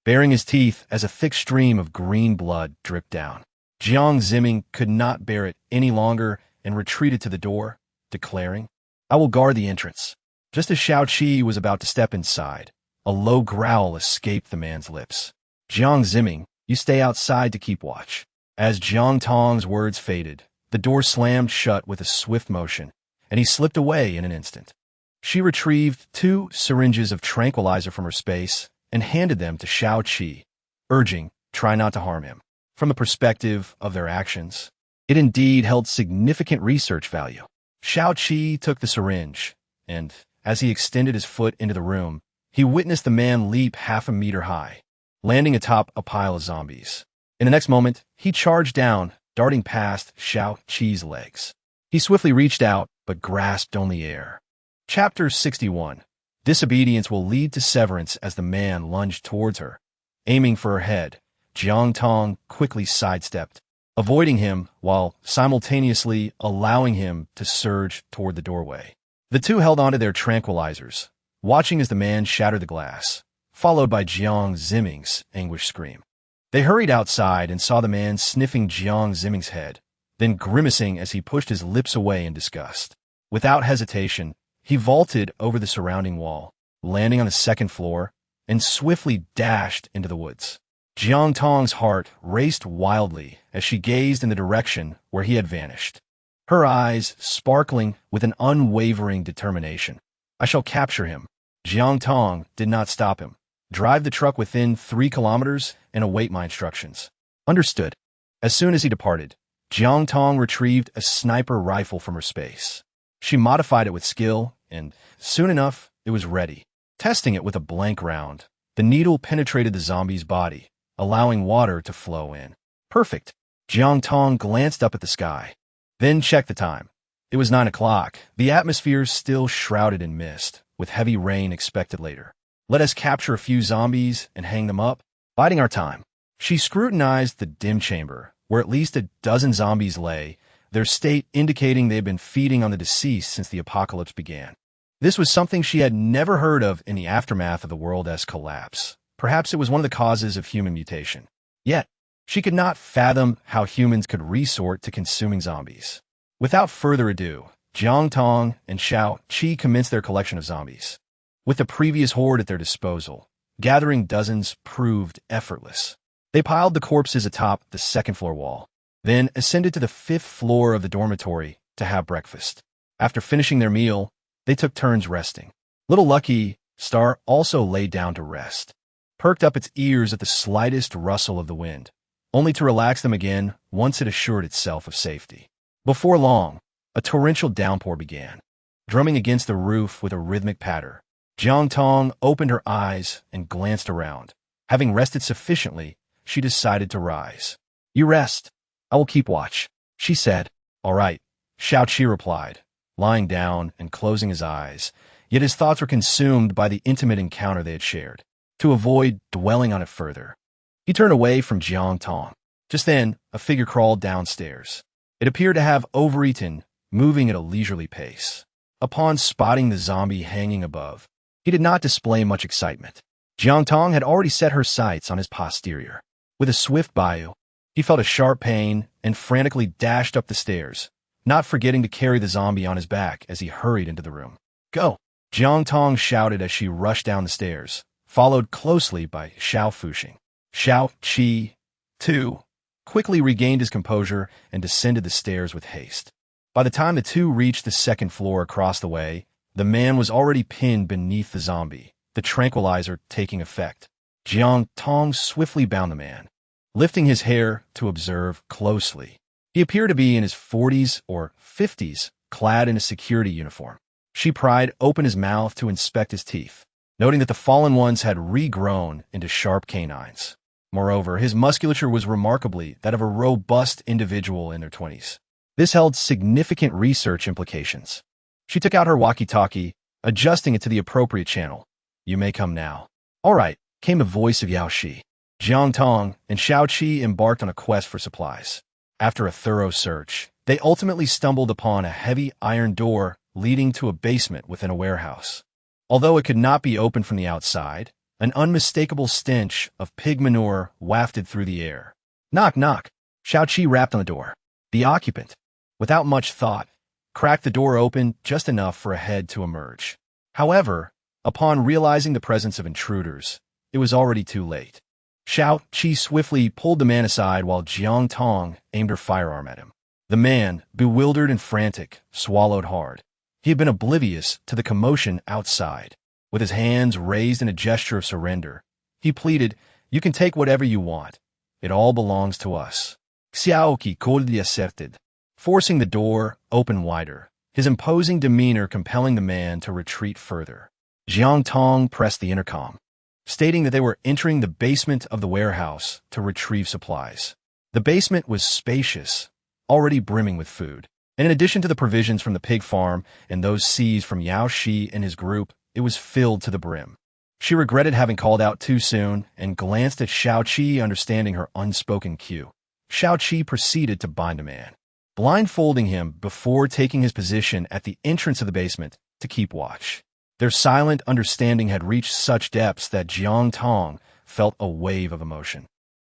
baring his teeth as a thick stream of green blood dripped down. Jiang Ziming could not bear it any longer and retreated to the door, declaring, "I will guard the entrance." Just as Xiao Qi was about to step inside, a low growl escaped the man's lips. "Jiang Ziming, you stay outside to keep watch." As Jiang Tong's words faded, the door slammed shut with a swift motion, and he slipped away in an instant. She retrieved 2 syringes of tranquilizer from her space and handed them to Xiao Qi, urging, "Try not to harm him." From the perspective of their actions, it indeed held significant research value. Xiao Qi took the syringe, and, as he extended his foot into the room, he witnessed the man leap half a meter high, landing atop a pile of zombies. In the next moment, he charged down, darting past Xiao Qi's legs. He swiftly reached out, but grasped only air. Chapter 61. Disobedience will lead to severance. As the man lunged towards her, aiming for her head. Jiang Tong quickly sidestepped, avoiding him while simultaneously allowing him to surge toward the doorway. The two held onto their tranquilizers, watching as the man shattered the glass, followed by Jiang Ziming's anguished scream. They hurried outside and saw the man sniffing Jiang Ziming's head, then grimacing as he pushed his lips away in disgust. Without hesitation, he vaulted over the surrounding wall, landing on the second floor, and swiftly dashed into the woods. Jiang Tong's heart raced wildly as she gazed in the direction where he had vanished, her eyes sparkling with an unwavering determination. I shall capture him. Jiang Tong did not stop him. Drive the truck within 3 kilometers and await my instructions. Understood. As soon as he departed, Jiang Tong retrieved a sniper rifle from her space. She modified it with skill, and soon enough, it was ready. Testing it with a blank round, the needle penetrated the zombie's body, allowing water to flow in. Perfect. Jiang Tong glanced up at the sky, then checked the time. It was 9 o'clock. The atmosphere still shrouded in mist, with heavy rain expected later. Let us capture a few zombies and hang them up, biding our time. She scrutinized the dim chamber, where at least a dozen zombies lay, their state indicating they had been feeding on the deceased since the apocalypse began. This was something she had never heard of in the aftermath of the world's collapse. Perhaps it was one of the causes of human mutation. Yet, she could not fathom how humans could resort to consuming zombies. Without further ado, Jiang Tong and Xiao Qi commenced their collection of zombies. With the previous horde at their disposal, gathering dozens proved effortless. They piled the corpses atop the second-floor wall, then ascended to the 5th floor of the dormitory to have breakfast. After finishing their meal, they took turns resting. Little Lucky Star also lay down to rest, perked up its ears at the slightest rustle of the wind, only to relax them again once it assured itself of safety. Before long, a torrential downpour began, drumming against the roof with a rhythmic patter. Jiang Tong opened her eyes and glanced around. Having rested sufficiently, she decided to rise. You rest. I will keep watch, she said. All right, Xiao Qi replied, lying down and closing his eyes, yet his thoughts were consumed by the intimate encounter they had shared. To avoid dwelling on it further, he turned away from Jiang Tong. Just then, a figure crawled downstairs. It appeared to have overeaten, moving at a leisurely pace. Upon spotting the zombie hanging above, he did not display much excitement. Jiang Tong had already set her sights on his posterior. With a swift bioe, he felt a sharp pain and frantically dashed up the stairs, not forgetting to carry the zombie on his back as he hurried into the room. Go! Jiang Tong shouted as she rushed down the stairs, followed closely by Xiao Fuxing. Xiao Qi, too, quickly regained his composure and descended the stairs with haste. By the time the two reached the 2nd floor across the way, the man was already pinned beneath the zombie, the tranquilizer taking effect. Jiang Tong swiftly bound the man, lifting his hair to observe closely. He appeared to be in his 40s or 50s, clad in a security uniform. She pried open his mouth to inspect his teeth, noting that the fallen ones had regrown into sharp canines. Moreover, his musculature was remarkably that of a robust individual in their 20s. This held significant research implications. She took out her walkie-talkie, adjusting it to the appropriate channel. You may come now. All right, came the voice of Yao Shi. Jiang Tong and Xiao Qi embarked on a quest for supplies. After a thorough search, they ultimately stumbled upon a heavy iron door leading to a basement within a warehouse. Although it could not be opened from the outside, an unmistakable stench of pig manure wafted through the air. Knock, knock. Xiao Qi rapped on the door. The occupant, without much thought, cracked the door open just enough for a head to emerge. However, upon realizing the presence of intruders, it was already too late. Xiao Qi swiftly pulled the man aside while Jiang Tong aimed her firearm at him. The man, bewildered and frantic, swallowed hard. He had been oblivious to the commotion outside. With his hands raised in a gesture of surrender, he pleaded, "You can take whatever you want. It all belongs to us." Xiaoqi coldly asserted, forcing the door open wider, his imposing demeanor compelling the man to retreat further. Jiang Tong pressed the intercom, stating that they were entering the basement of the warehouse to retrieve supplies. The basement was spacious, already brimming with food, and in addition to the provisions from the pig farm and those seized from Yao Shi and his group, it was filled to the brim. She regretted having called out too soon and glanced at Xiaoqi, understanding her unspoken cue. Xiaoqi proceeded to bind a man, blindfolding him before taking his position at the entrance of the basement to keep watch. Their silent understanding had reached such depths that Jiang Tong felt a wave of emotion.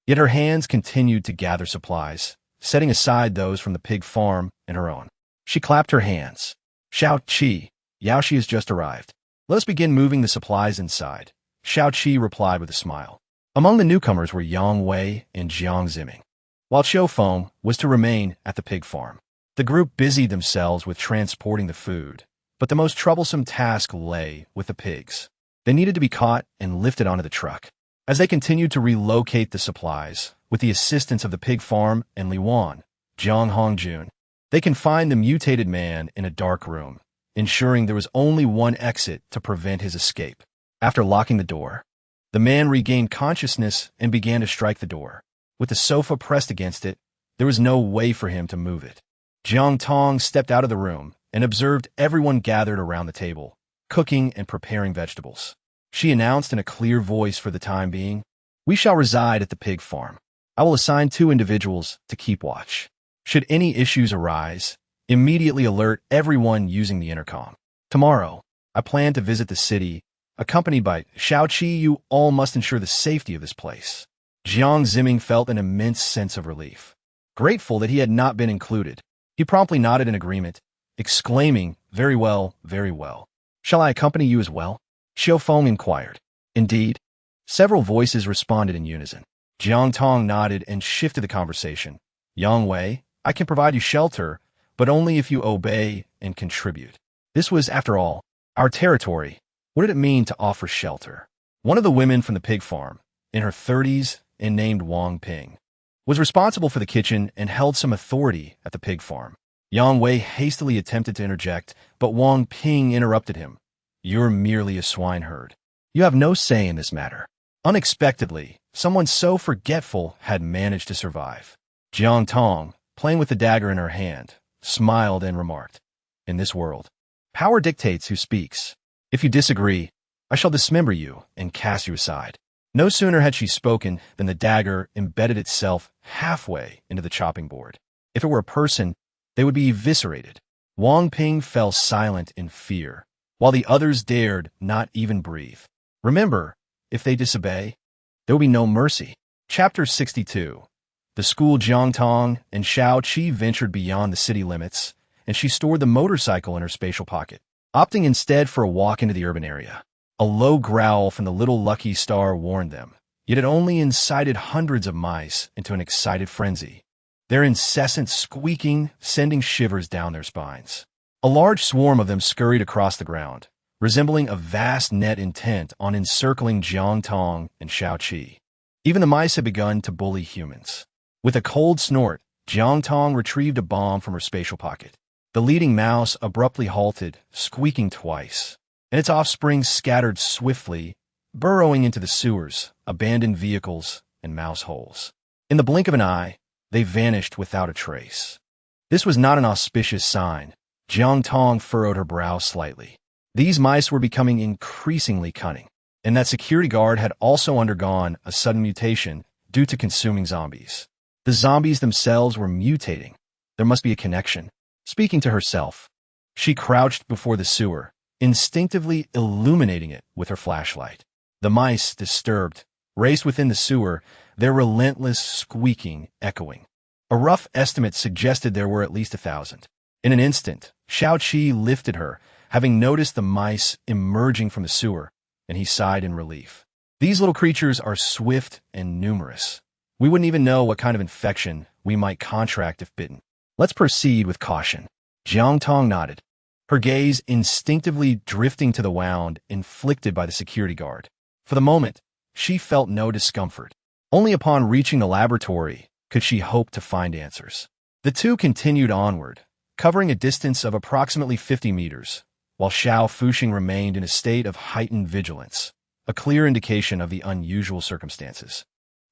Yet her hands continued to gather supplies, setting aside those from the pig farm and her own. She clapped her hands. Xiaoqi, Yaoshi has just arrived. Let us begin moving the supplies inside. Xiaoqi replied with a smile. Among the newcomers were Yang Wei and Jiang Ziming, while Qiu Feng was to remain at the pig farm. The group busied themselves with transporting the food, but the most troublesome task lay with the pigs. They needed to be caught and lifted onto the truck. As they continued to relocate the supplies, with the assistance of the pig farm and Li Wan, Jiang Hongjun, they confined the mutated man in a dark room, ensuring there was only one exit to prevent his escape. After locking the door, the man regained consciousness and began to strike the door. With the sofa pressed against it, there was no way for him to move it. Jiang Tong stepped out of the room and observed everyone gathered around the table, cooking and preparing vegetables. She announced in a clear voice, for the time being, "We shall reside at the pig farm. I will assign 2 individuals to keep watch. Should any issues arise, immediately alert everyone using the intercom. Tomorrow, I plan to visit the city, accompanied by Xiaoqi. You all must ensure the safety of this place." Jiang Ziming felt an immense sense of relief. Grateful that he had not been included, he promptly nodded in agreement, exclaiming, very well, very well. "Shall I accompany you as well?" Qiu Feng inquired. "Indeed." Several voices responded in unison. Jiang Tong nodded and shifted the conversation. "Yang Wei, I can provide you shelter, but only if you obey and contribute. This was, after all, our territory. What did it mean to offer shelter?" One of the women from the pig farm, in her 30s and named Wang Ping, was responsible for the kitchen and held some authority at the pig farm. Yang Wei hastily attempted to interject, but Wang Ping interrupted him. "You're merely a swineherd. You have no say in this matter." Unexpectedly, someone so forgetful had managed to survive. Jiang Tong, playing with the dagger in her hand, smiled and remarked, "In this world, power dictates who speaks. If you disagree, I shall dismember you and cast you aside." No sooner had she spoken than the dagger embedded itself halfway into the chopping board. If it were a person, they would be eviscerated. Wang Ping fell silent in fear, while the others dared not even breathe. Remember, if they disobey, there will be no mercy. Chapter 62. The school. Jiang Tong and Xiaoqi ventured beyond the city limits, and she stored the motorcycle in her spatial pocket, opting instead for a walk into the urban area. A low growl from the little Lucky Star warned them, yet it only incited hundreds of mice into an excited frenzy, their incessant squeaking sending shivers down their spines. A large swarm of them scurried across the ground, resembling a vast net intent on encircling Jiang Tong and Xiaoqi. Even the mice had begun to bully humans. With a cold snort, Jiang Tong retrieved a bomb from her spatial pocket. The leading mouse abruptly halted, squeaking twice, and its offspring scattered swiftly, burrowing into the sewers, abandoned vehicles, and mouse holes. In the blink of an eye, they vanished without a trace. This was not an auspicious sign. Jiang Tong furrowed her brow slightly. These mice were becoming increasingly cunning, and that security guard had also undergone a sudden mutation due to consuming zombies. The zombies themselves were mutating. There must be a connection. Speaking to herself, she crouched before the sewer, instinctively illuminating it with her flashlight. The mice, disturbed, raced within the sewer, their relentless squeaking echoing. A rough estimate suggested there were at least 1,000. In an instant, Xiaoqi lifted her, having noticed the mice emerging from the sewer, and he sighed in relief. These little creatures are swift and numerous. We wouldn't even know what kind of infection we might contract if bitten. Let's proceed with caution. Jiang Tong nodded, her gaze instinctively drifting to the wound inflicted by the security guard. For the moment, she felt no discomfort. Only upon reaching the laboratory could she hope to find answers. The two continued onward, covering a distance of approximately 50 meters, while Xiao Fuxing remained in a state of heightened vigilance, a clear indication of the unusual circumstances.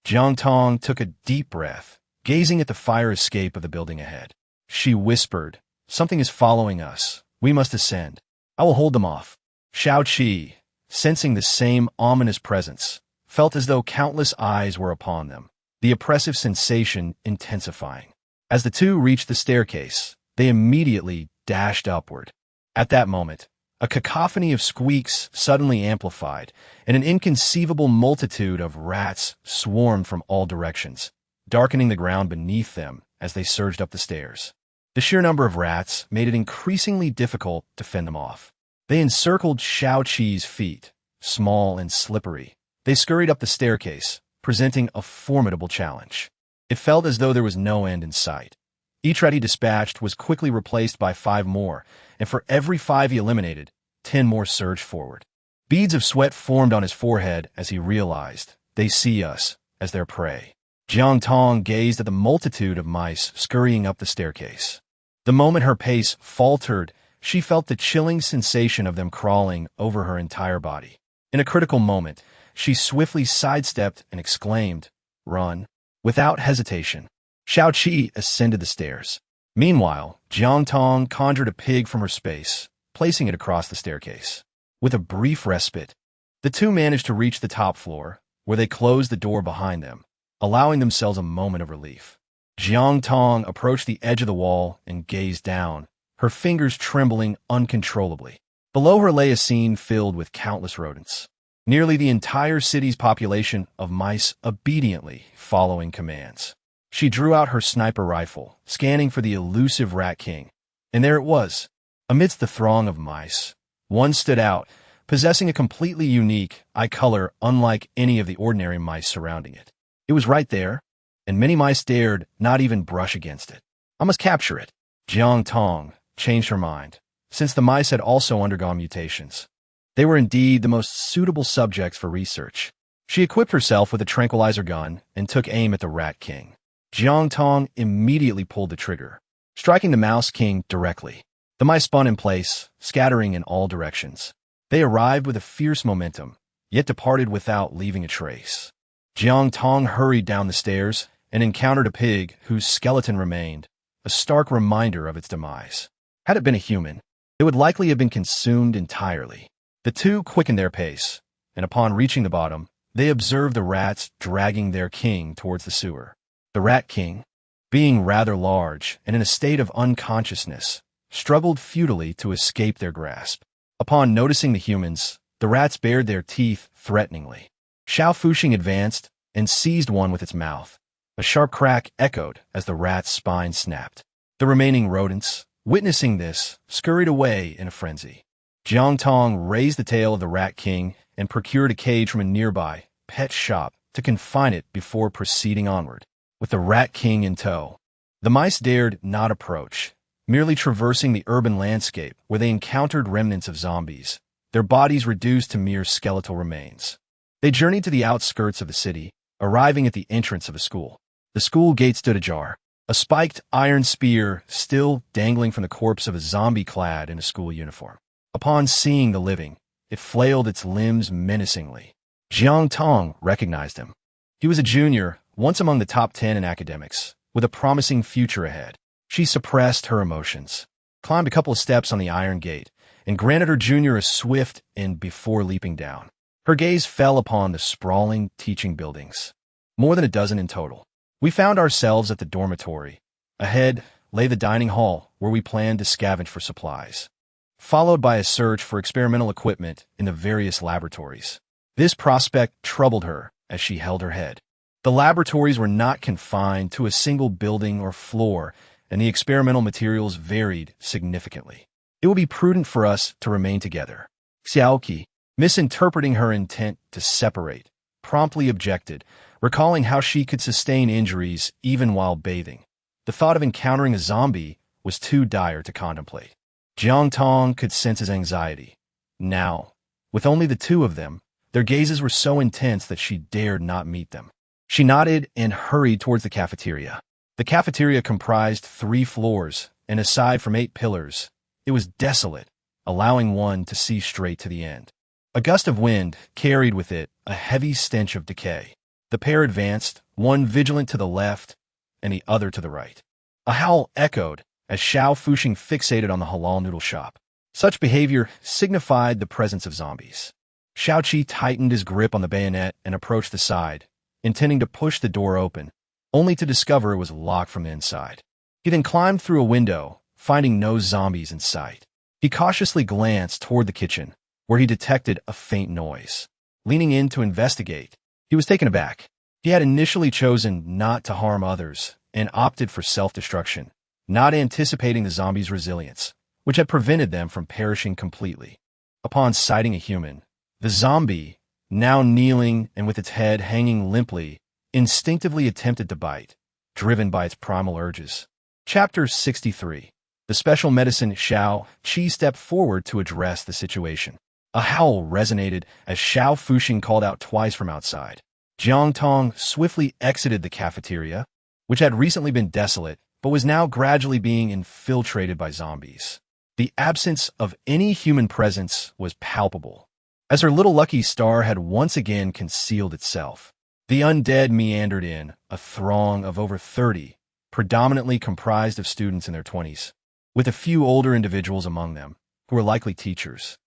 Jiang Tong took a deep breath, gazing at the fire escape of the building ahead. She whispered, "Something is following us. We must ascend. I will hold them off." Xiaoqi, sensing the same ominous presence, felt as though countless eyes were upon them, the oppressive sensation intensifying. As the two reached the staircase, they immediately dashed upward. At that moment, a cacophony of squeaks suddenly amplified, and an inconceivable multitude of rats swarmed from all directions, darkening the ground beneath them as they surged up the stairs. The sheer number of rats made it increasingly difficult to fend them off. They encircled Xiaoqi's feet, small and slippery. They scurried up the staircase, presenting a formidable challenge. It felt as though there was no end in sight. Each rat he dispatched was quickly replaced by 5 more, and for every 5 he eliminated, 10 more surged forward. Beads of sweat formed on his forehead as he realized, they see us as their prey. Jiang Tong gazed at the multitude of mice scurrying up the staircase. The moment her pace faltered, she felt the chilling sensation of them crawling over her entire body. In a critical moment, she swiftly sidestepped and exclaimed, "Run!" Without hesitation, Xiaoqi ascended the stairs. Meanwhile, Jiang Tong conjured a pig from her space, placing it across the staircase. With a brief respite, the two managed to reach the top floor, where they closed the door behind them, allowing themselves a moment of relief. Jiang Tong approached the edge of the wall and gazed down, her fingers trembling uncontrollably. Below her lay a scene filled with countless rodents. Nearly the entire city's population of mice obediently following commands. She drew out her sniper rifle, scanning for the elusive Rat King. And there it was. Amidst the throng of mice, one stood out, possessing a completely unique eye color unlike any of the ordinary mice surrounding it. It was right there, and many mice dared not even brush against it. I must capture it. Jiang Tong changed her mind, since the mice had also undergone mutations. They were indeed the most suitable subjects for research. She equipped herself with a tranquilizer gun and took aim at the Rat King. Jiang Tong immediately pulled the trigger, striking the Mouse King directly. The mice spun in place, scattering in all directions. They arrived with a fierce momentum, yet departed without leaving a trace. Jiang Tong hurried down the stairs and encountered a pig whose skeleton remained, a stark reminder of its demise. Had it been a human, it would likely have been consumed entirely. The two quickened their pace, and upon reaching the bottom, they observed the rats dragging their king towards the sewer. The Rat King, being rather large and in a state of unconsciousness, struggled futilely to escape their grasp. Upon noticing the humans, the rats bared their teeth threateningly. Xiao Fuxing advanced and seized one with its mouth. A sharp crack echoed as the rat's spine snapped. The remaining rodents, witnessing this, scurried away in a frenzy. Jiang Tong raised the tail of the Rat King and procured a cage from a nearby pet shop to confine it before proceeding onward. With the Rat King in tow, the mice dared not approach, merely traversing the urban landscape where they encountered remnants of zombies, their bodies reduced to mere skeletal remains. They journeyed to the outskirts of the city, arriving at the entrance of a school. The school gate stood ajar, a spiked iron spear still dangling from the corpse of a zombie clad in a school uniform. Upon seeing the living, it flailed its limbs menacingly. Jiang Tong recognized him. He was a junior, once among the top 10 in academics, with a promising future ahead. She suppressed her emotions, climbed a couple of steps on the iron gate, and granted her junior a swift end before leaping down. Her gaze fell upon the sprawling teaching buildings, more than a dozen in total. We found ourselves at the dormitory. Ahead lay the dining hall, where we planned to scavenge for supplies, followed by a search for experimental equipment in the various laboratories. This prospect troubled her as she held her head. The laboratories were not confined to a single building or floor, and the experimental materials varied significantly. It would be prudent for us to remain together. Xiaoqi, misinterpreting her intent to separate, promptly objected, recalling how she could sustain injuries even while bathing. The thought of encountering a zombie was too dire to contemplate. Jiang Tong could sense his anxiety. Now, with only the two of them, their gazes were so intense that she dared not meet them. She nodded and hurried towards the cafeteria. The cafeteria comprised 3 floors, and aside from 8 pillars, it was desolate, allowing one to see straight to the end. A gust of wind carried with it a heavy stench of decay. The pair advanced, one vigilant to the left and the other to the right. A howl echoed as Xiao Fuxing fixated on the halal noodle shop. Such behavior signified the presence of zombies. Xiaoqi tightened his grip on the bayonet and approached the side, intending to push the door open, only to discover it was locked from the inside. He then climbed through a window, finding no zombies in sight. He cautiously glanced toward the kitchen, where he detected a faint noise. Leaning in to investigate, he was taken aback. He had initially chosen not to harm others and opted for self-destruction, not anticipating the zombies' resilience, which had prevented them from perishing completely. Upon sighting a human, the zombie, now kneeling and with its head hanging limply, instinctively attempted to bite, driven by its primal urges. Chapter 63. The special medicine Xiaoqi stepped forward to address the situation. A howl resonated as Xiao Fuxing called out twice from outside. Jiang Tong swiftly exited the cafeteria, which had recently been desolate, but was now gradually being infiltrated by zombies. The absence of any human presence was palpable, as her little lucky star had once again concealed itself. The undead meandered in, a throng of over 30, predominantly comprised of students in their 20s, with a few older individuals among them, who were likely teachers.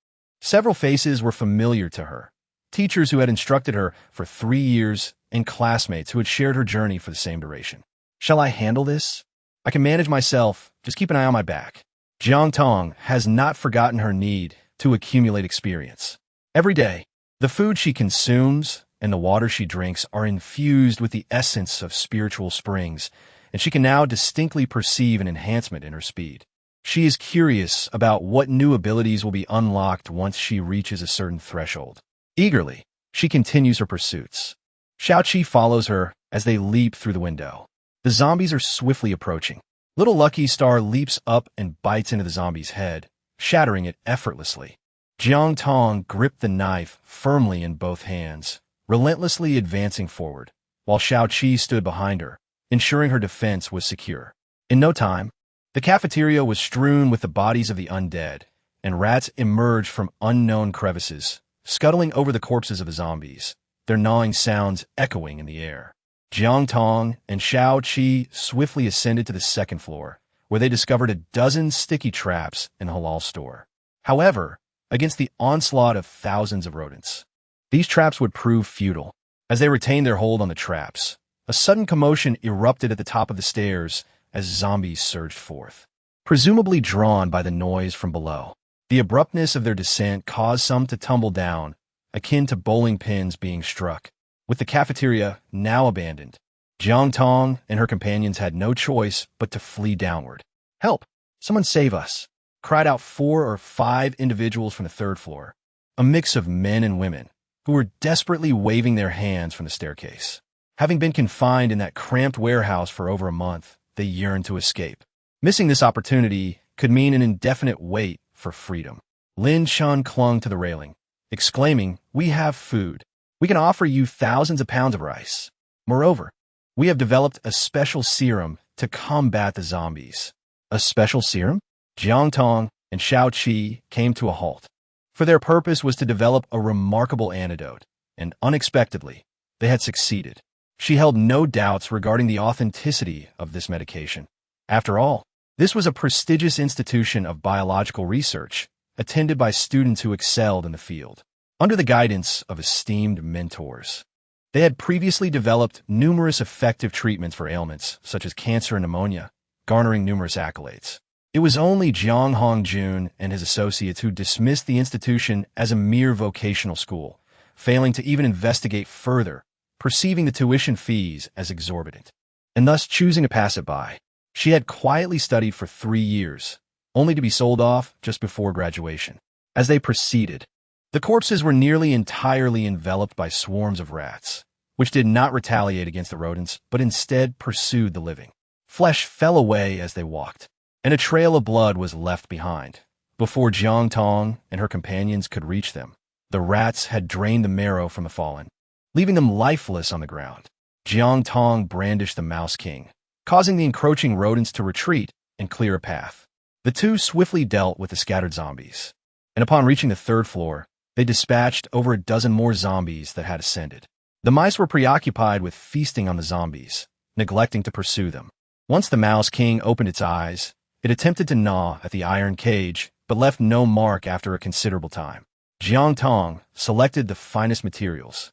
Several faces were familiar to her, teachers who had instructed her for 3 years and classmates who had shared her journey for the same duration. Shall I handle this? I can manage myself, just keep an eye on my back. Jiang Tong has not forgotten her need to accumulate experience. Every day, the food she consumes and the water she drinks are infused with the essence of spiritual springs, and she can now distinctly perceive an enhancement in her speed. She is curious about what new abilities will be unlocked once she reaches a certain threshold. Eagerly, she continues her pursuits. Xiaoqi follows her as they leap through the window. The zombies are swiftly approaching. Little Lucky Star leaps up and bites into the zombie's head, shattering it effortlessly. Jiang Tong gripped the knife firmly in both hands, relentlessly advancing forward, while Xiaoqi stood behind her, ensuring her defense was secure. In no time, the cafeteria was strewn with the bodies of the undead, and rats emerged from unknown crevices, scuttling over the corpses of the zombies, their gnawing sounds echoing in the air. Jiang Tong and Xiaoqi swiftly ascended to the second floor, where they discovered a dozen sticky traps in a halal store. However, against the onslaught of thousands of rodents, these traps would prove futile. As they retained their hold on the traps, a sudden commotion erupted at the top of the stairs as zombies surged forth, presumably drawn by the noise from below. The abruptness of their descent caused some to tumble down, akin to bowling pins being struck. With the cafeteria now abandoned, Jiang Tong and her companions had no choice but to flee downward. "Help! Someone save us!" cried out 4 or 5 individuals from the third floor, a mix of men and women, who were desperately waving their hands from the staircase. Having been confined in that cramped warehouse for over a month, they yearned to escape. Missing this opportunity could mean an indefinite wait for freedom. Lin Shun clung to the railing, exclaiming, "We have food. We can offer you thousands of pounds of rice. Moreover, we have developed a special serum to combat the zombies." A special serum? Jiang Tong and Xiaoqi came to a halt, for their purpose was to develop a remarkable antidote, and unexpectedly, they had succeeded. She held no doubts regarding the authenticity of this medication. After all, this was a prestigious institution of biological research, attended by students who excelled in the field, under the guidance of esteemed mentors. They had previously developed numerous effective treatments for ailments, such as cancer and pneumonia, garnering numerous accolades. It was only Jiang Hongjun and his associates who dismissed the institution as a mere vocational school, failing to even investigate further, perceiving the tuition fees as exorbitant, and thus choosing to pass it by. She had quietly studied for 3 years, only to be sold off just before graduation. As they proceeded, the corpses were nearly entirely enveloped by swarms of rats, which did not retaliate against the rodents, but instead pursued the living. Flesh fell away as they walked, and a trail of blood was left behind. Before Jiang Tong and her companions could reach them, the rats had drained the marrow from the fallen, leaving them lifeless on the ground. Jiang Tong brandished the Mouse King, causing the encroaching rodents to retreat and clear a path. The two swiftly dealt with the scattered zombies, and upon reaching the third floor, they dispatched over a dozen more zombies that had ascended. The mice were preoccupied with feasting on the zombies, neglecting to pursue them. Once the Mouse King opened its eyes, it attempted to gnaw at the iron cage, but left no mark after a considerable time. Jiang Tong selected the finest materials,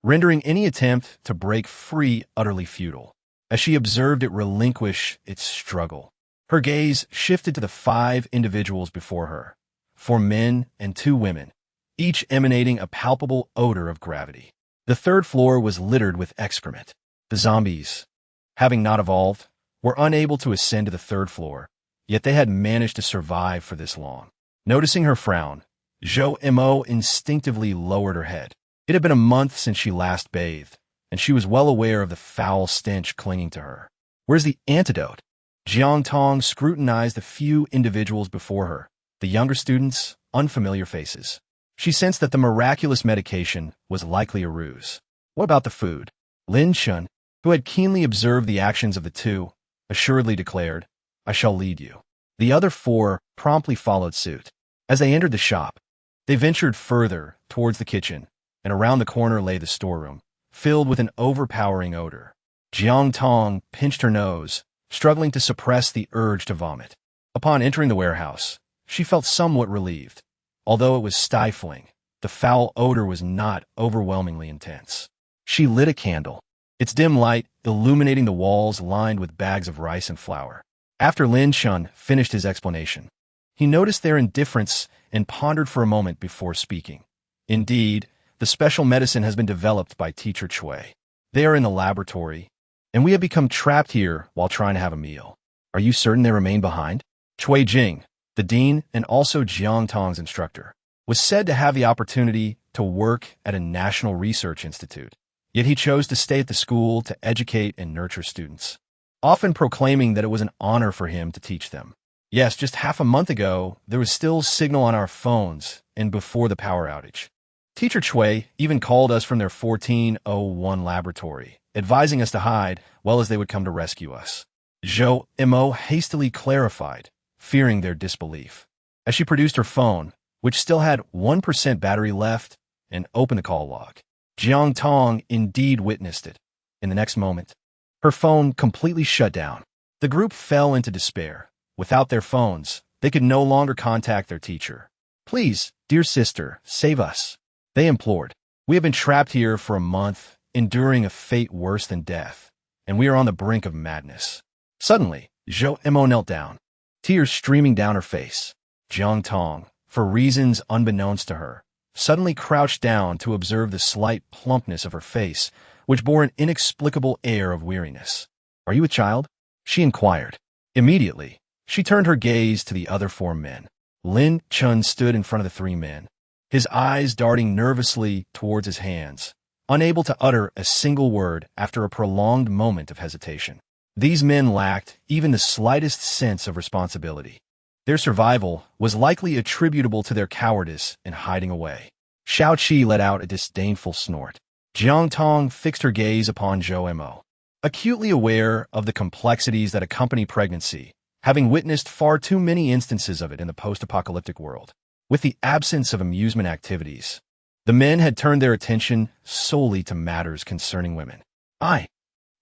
rendering any attempt to break free utterly futile. As she observed it relinquish its struggle, her gaze shifted to the 5 individuals before her, 4 men and 2 women, each emanating a palpable odor of gravity. The 3rd floor was littered with excrement. The zombies, having not evolved, were unable to ascend to the 3rd floor, yet they had managed to survive for this long. Noticing her frown, Zhou Mo instinctively lowered her head. It had been a month since she last bathed, and she was well aware of the foul stench clinging to her. Where's the antidote? Jiang Tong scrutinized the few individuals before her, the younger students, unfamiliar faces. She sensed that the miraculous medication was likely a ruse. What about the food? Lin Chun, who had keenly observed the actions of the 2, assuredly declared, I shall lead you. The other 4 promptly followed suit. As they entered the shop, they ventured further towards the kitchen, and around the corner lay the storeroom, filled with an overpowering odor. Jiang Tong pinched her nose, struggling to suppress the urge to vomit. Upon entering the warehouse, she felt somewhat relieved. Although it was stifling, the foul odor was not overwhelmingly intense. She lit a candle, its dim light illuminating the walls lined with bags of rice and flour. After Lin Chun finished his explanation, he noticed their indifference and pondered for a moment before speaking. Indeed, the special medicine has been developed by Teacher Cui. They are in the laboratory, and we have become trapped here while trying to have a meal. Are you certain they remain behind? Cui Jing, the dean and also Jiang Tong's instructor, was said to have the opportunity to work at a national research institute. Yet he chose to stay at the school to educate and nurture students, often proclaiming that it was an honor for him to teach them. Yes, just half a month ago, there was still signal on our phones and before the power outage. Teacher Cui even called us from their 1401 laboratory, advising us to hide, well as they would come to rescue us. Zhou Mo hastily clarified, fearing their disbelief. As she produced her phone, which still had 1% battery left, and opened the call log, Jiang Tong indeed witnessed it. In the next moment, her phone completely shut down. The group fell into despair. Without their phones, they could no longer contact their teacher. Please, dear sister, save us, they implored. We have been trapped here for a month, enduring a fate worse than death, and we are on the brink of madness. Suddenly, Zhou Mo knelt down, tears streaming down her face. Jiang Tong, for reasons unbeknownst to her, suddenly crouched down to observe the slight plumpness of her face, which bore an inexplicable air of weariness. Are you a child? She inquired. Immediately, she turned her gaze to the other 4 men. Lin Chun stood in front of the 3 men, his eyes darting nervously towards his hands, unable to utter a single word after a prolonged moment of hesitation. These men lacked even the slightest sense of responsibility. Their survival was likely attributable to their cowardice in hiding away. Xiao Qi let out a disdainful snort. Jiang Tong fixed her gaze upon Zhou Mo. Acutely aware of the complexities that accompany pregnancy, having witnessed far too many instances of it in the post-apocalyptic world, with the absence of amusement activities, the men had turned their attention solely to matters concerning women. I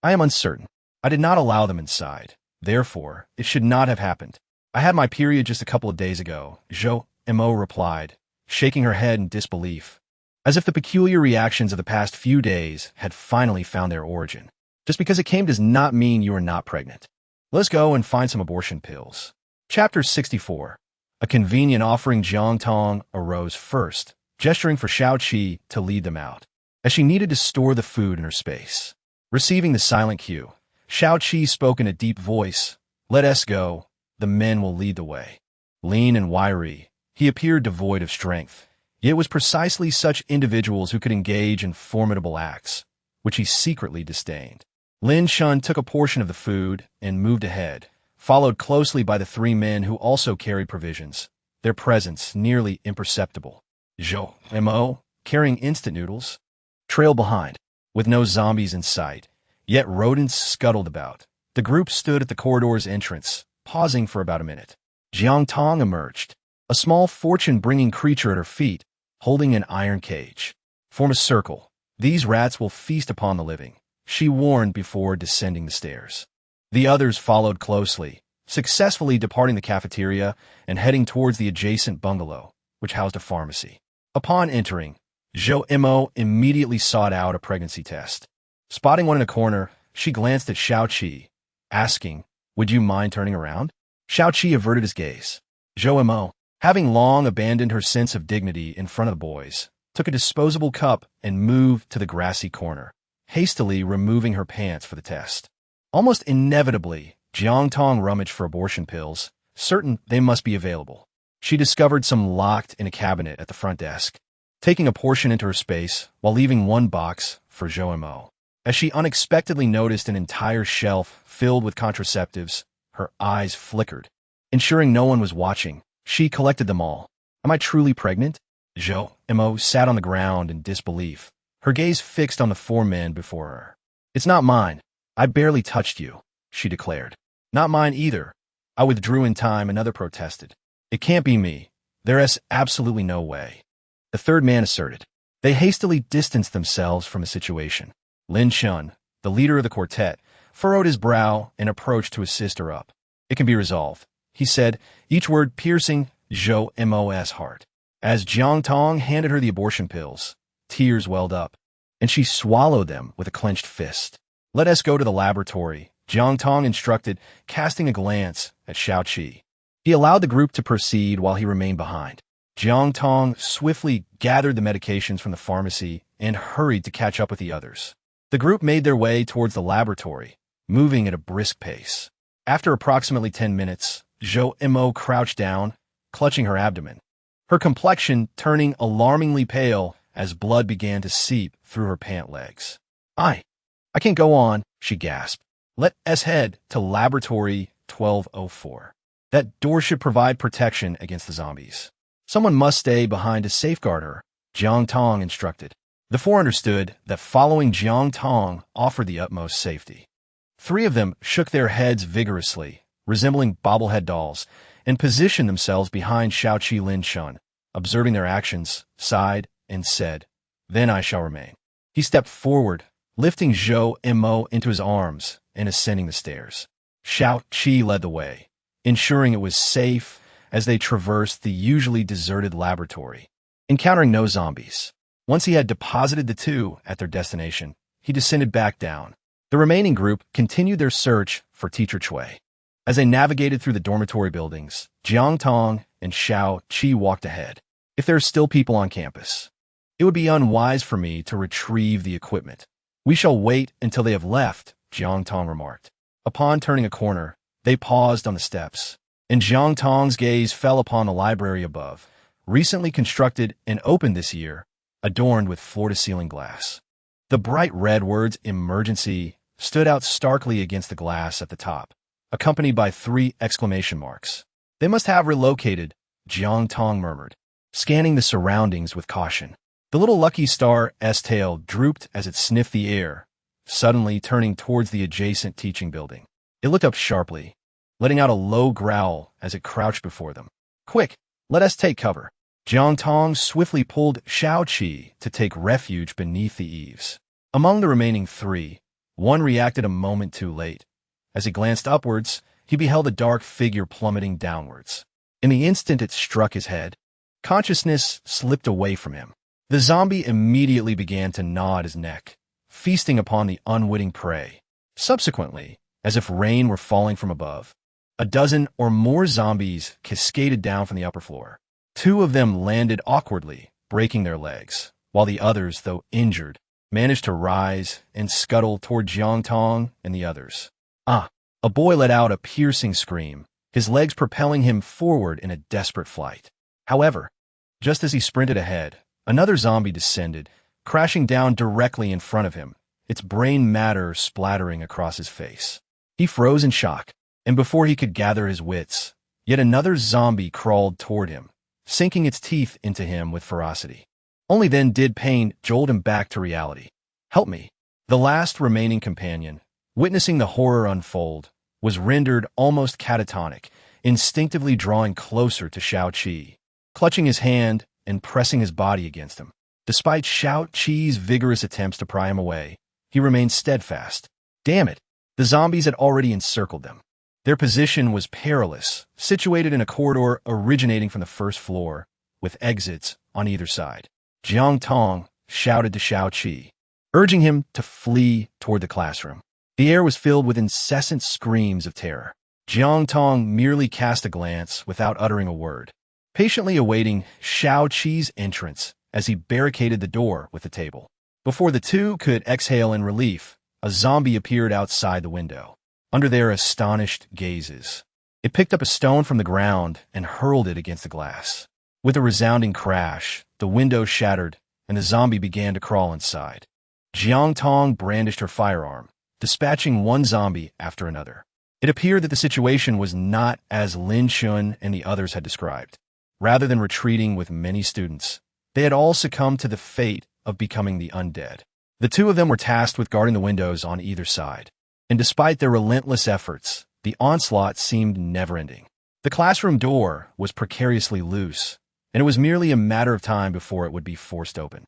am uncertain. I did not allow them inside. Therefore, it should not have happened. I had my period just a couple of days ago, Zhou Mo replied, shaking her head in disbelief, as if the peculiar reactions of the past few days had finally found their origin. Just because it came does not mean you are not pregnant. Let's go and find some abortion pills. Chapter 64. A convenient offering. Jiang Tong arose first, gesturing for Xiao Qi to lead them out, as she needed to store the food in her space. Receiving the silent cue, Xiao Qi spoke in a deep voice, "Let us go. The men will lead the way." Lean and wiry, he appeared devoid of strength. Yet it was precisely such individuals who could engage in formidable acts, which he secretly disdained. Lin Chun took a portion of the food and moved ahead, followed closely by the 3 men who also carried provisions, their presence nearly imperceptible. Zhou Mo, carrying instant noodles, trailed behind, with no zombies in sight, yet rodents scuttled about. The group stood at the corridor's entrance, pausing for about a minute. Jiang Tong emerged, a small fortune-bringing creature at her feet, holding an iron cage. Form a circle. These rats will feast upon the living, she warned before descending the stairs. The others followed closely, successfully departing the cafeteria and heading towards the adjacent bungalow, which housed a pharmacy. Upon entering, Zhou Mo immediately sought out a pregnancy test. Spotting one in a corner, she glanced at Xiao Qi, asking, "Would you mind turning around?" Xiao Qi averted his gaze. Zhou Mo, having long abandoned her sense of dignity in front of the boys, took a disposable cup and moved to the grassy corner, hastily removing her pants for the test. Almost inevitably, Jiang Tong rummaged for abortion pills, certain they must be available. She discovered some locked in a cabinet at the front desk, taking a portion into her space while leaving one box for Zhou Mo. As she unexpectedly noticed an entire shelf filled with contraceptives, her eyes flickered. Ensuring no one was watching, she collected them all. "Am I truly pregnant?" Zhou Mo sat on the ground in disbelief, her gaze fixed on the four men before her. "It's not mine. I barely touched you," she declared. "Not mine either. I withdrew in time," another protested. "It can't be me. There is absolutely no way," the third man asserted. They hastily distanced themselves from the situation. Lin Chun, the leader of the quartet, furrowed his brow and approached to assist her up. "It can be resolved," he said, each word piercing Zhou Mo's heart. As Jiang Tong handed her the abortion pills, tears welled up, and she swallowed them with a clenched fist. "Let us go to the laboratory," Jiang Tong instructed, casting a glance at Xiao Qi. He allowed the group to proceed while he remained behind. Jiang Tong swiftly gathered the medications from the pharmacy and hurried to catch up with the others. The group made their way towards the laboratory, moving at a brisk pace. After approximately 10 minutes, Zhou Mo crouched down, clutching her abdomen, her complexion turning alarmingly pale as blood began to seep through her pant legs. I can't go on," she gasped. "Let us head to Laboratory 1204. That door should provide protection against the zombies. Someone must stay behind to safeguard her," Jiang Tong instructed. The four understood that following Jiang Tong offered the utmost safety. Three of them shook their heads vigorously, resembling bobblehead dolls, and positioned themselves behind Xiao Qi Lin Chun, observing their actions, sighed, and said, "Then I shall remain." He stepped forward, lifting Zhou Mo into his arms and ascending the stairs. Xiao Qi led the way, ensuring it was safe as they traversed the usually deserted laboratory, encountering no zombies. Once he had deposited the two at their destination, he descended back down. The remaining group continued their search for Teacher Cui. As they navigated through the dormitory buildings, Jiang Tong and Xiao Qi walked ahead. "If there are still people on campus, it would be unwise for me to retrieve the equipment. We shall wait until they have left," Jiang Tong remarked. Upon turning a corner, they paused on the steps, and Jiang Tong's gaze fell upon the library above, recently constructed and opened this year, adorned with floor-to-ceiling glass. The bright red words "Emergency" stood out starkly against the glass at the top, accompanied by 3 exclamation marks. "They must have relocated," Jiang Tong murmured, scanning the surroundings with caution. The little lucky star's tail drooped as it sniffed the air, suddenly turning towards the adjacent teaching building. It looked up sharply, letting out a low growl as it crouched before them. "Quick, let us take cover." Jiang Tong swiftly pulled Xiao Qi to take refuge beneath the eaves. Among the remaining 3, one reacted a moment too late. As he glanced upwards, he beheld a dark figure plummeting downwards. In the instant it struck his head, consciousness slipped away from him. The zombie immediately began to gnaw at his neck, feasting upon the unwitting prey. Subsequently, as if rain were falling from above, a dozen or more zombies cascaded down from the upper floor. 2 of them landed awkwardly, breaking their legs, while the others, though injured, managed to rise and scuttle toward Jiang Tong and the others. A boy let out a piercing scream, his legs propelling him forward in a desperate flight. However, just as he sprinted ahead, another zombie descended, crashing down directly in front of him, its brain matter splattering across his face. He froze in shock, and before he could gather his wits, yet another zombie crawled toward him, sinking its teeth into him with ferocity. Only then did pain jolt him back to reality. "Help me." The last remaining companion, witnessing the horror unfold, was rendered almost catatonic, instinctively drawing closer to Xiao Qi, clutching his hand and pressing his body against him. Despite Xiao Qi's vigorous attempts to pry him away, he remained steadfast. Damn it! The zombies had already encircled them. Their position was perilous, situated in a corridor originating from the first floor, with exits on either side. Jiang Tong shouted to Xiao-Qi, urging him to flee toward the classroom. The air was filled with incessant screams of terror. Jiang Tong merely cast a glance without uttering a word, patiently awaiting Xiao-Qi's entrance as he barricaded the door with the table. Before the two could exhale in relief, a zombie appeared outside the window, under their astonished gazes. It picked up a stone from the ground and hurled it against the glass. With a resounding crash, the window shattered and the zombie began to crawl inside. Jiang Tong brandished her firearm, dispatching one zombie after another. It appeared that the situation was not as Lin Shun and the others had described. Rather than retreating with many students, they had all succumbed to the fate of becoming the undead. The two of them were tasked with guarding the windows on either side, and despite their relentless efforts, the onslaught seemed never-ending. The classroom door was precariously loose, and it was merely a matter of time before it would be forced open.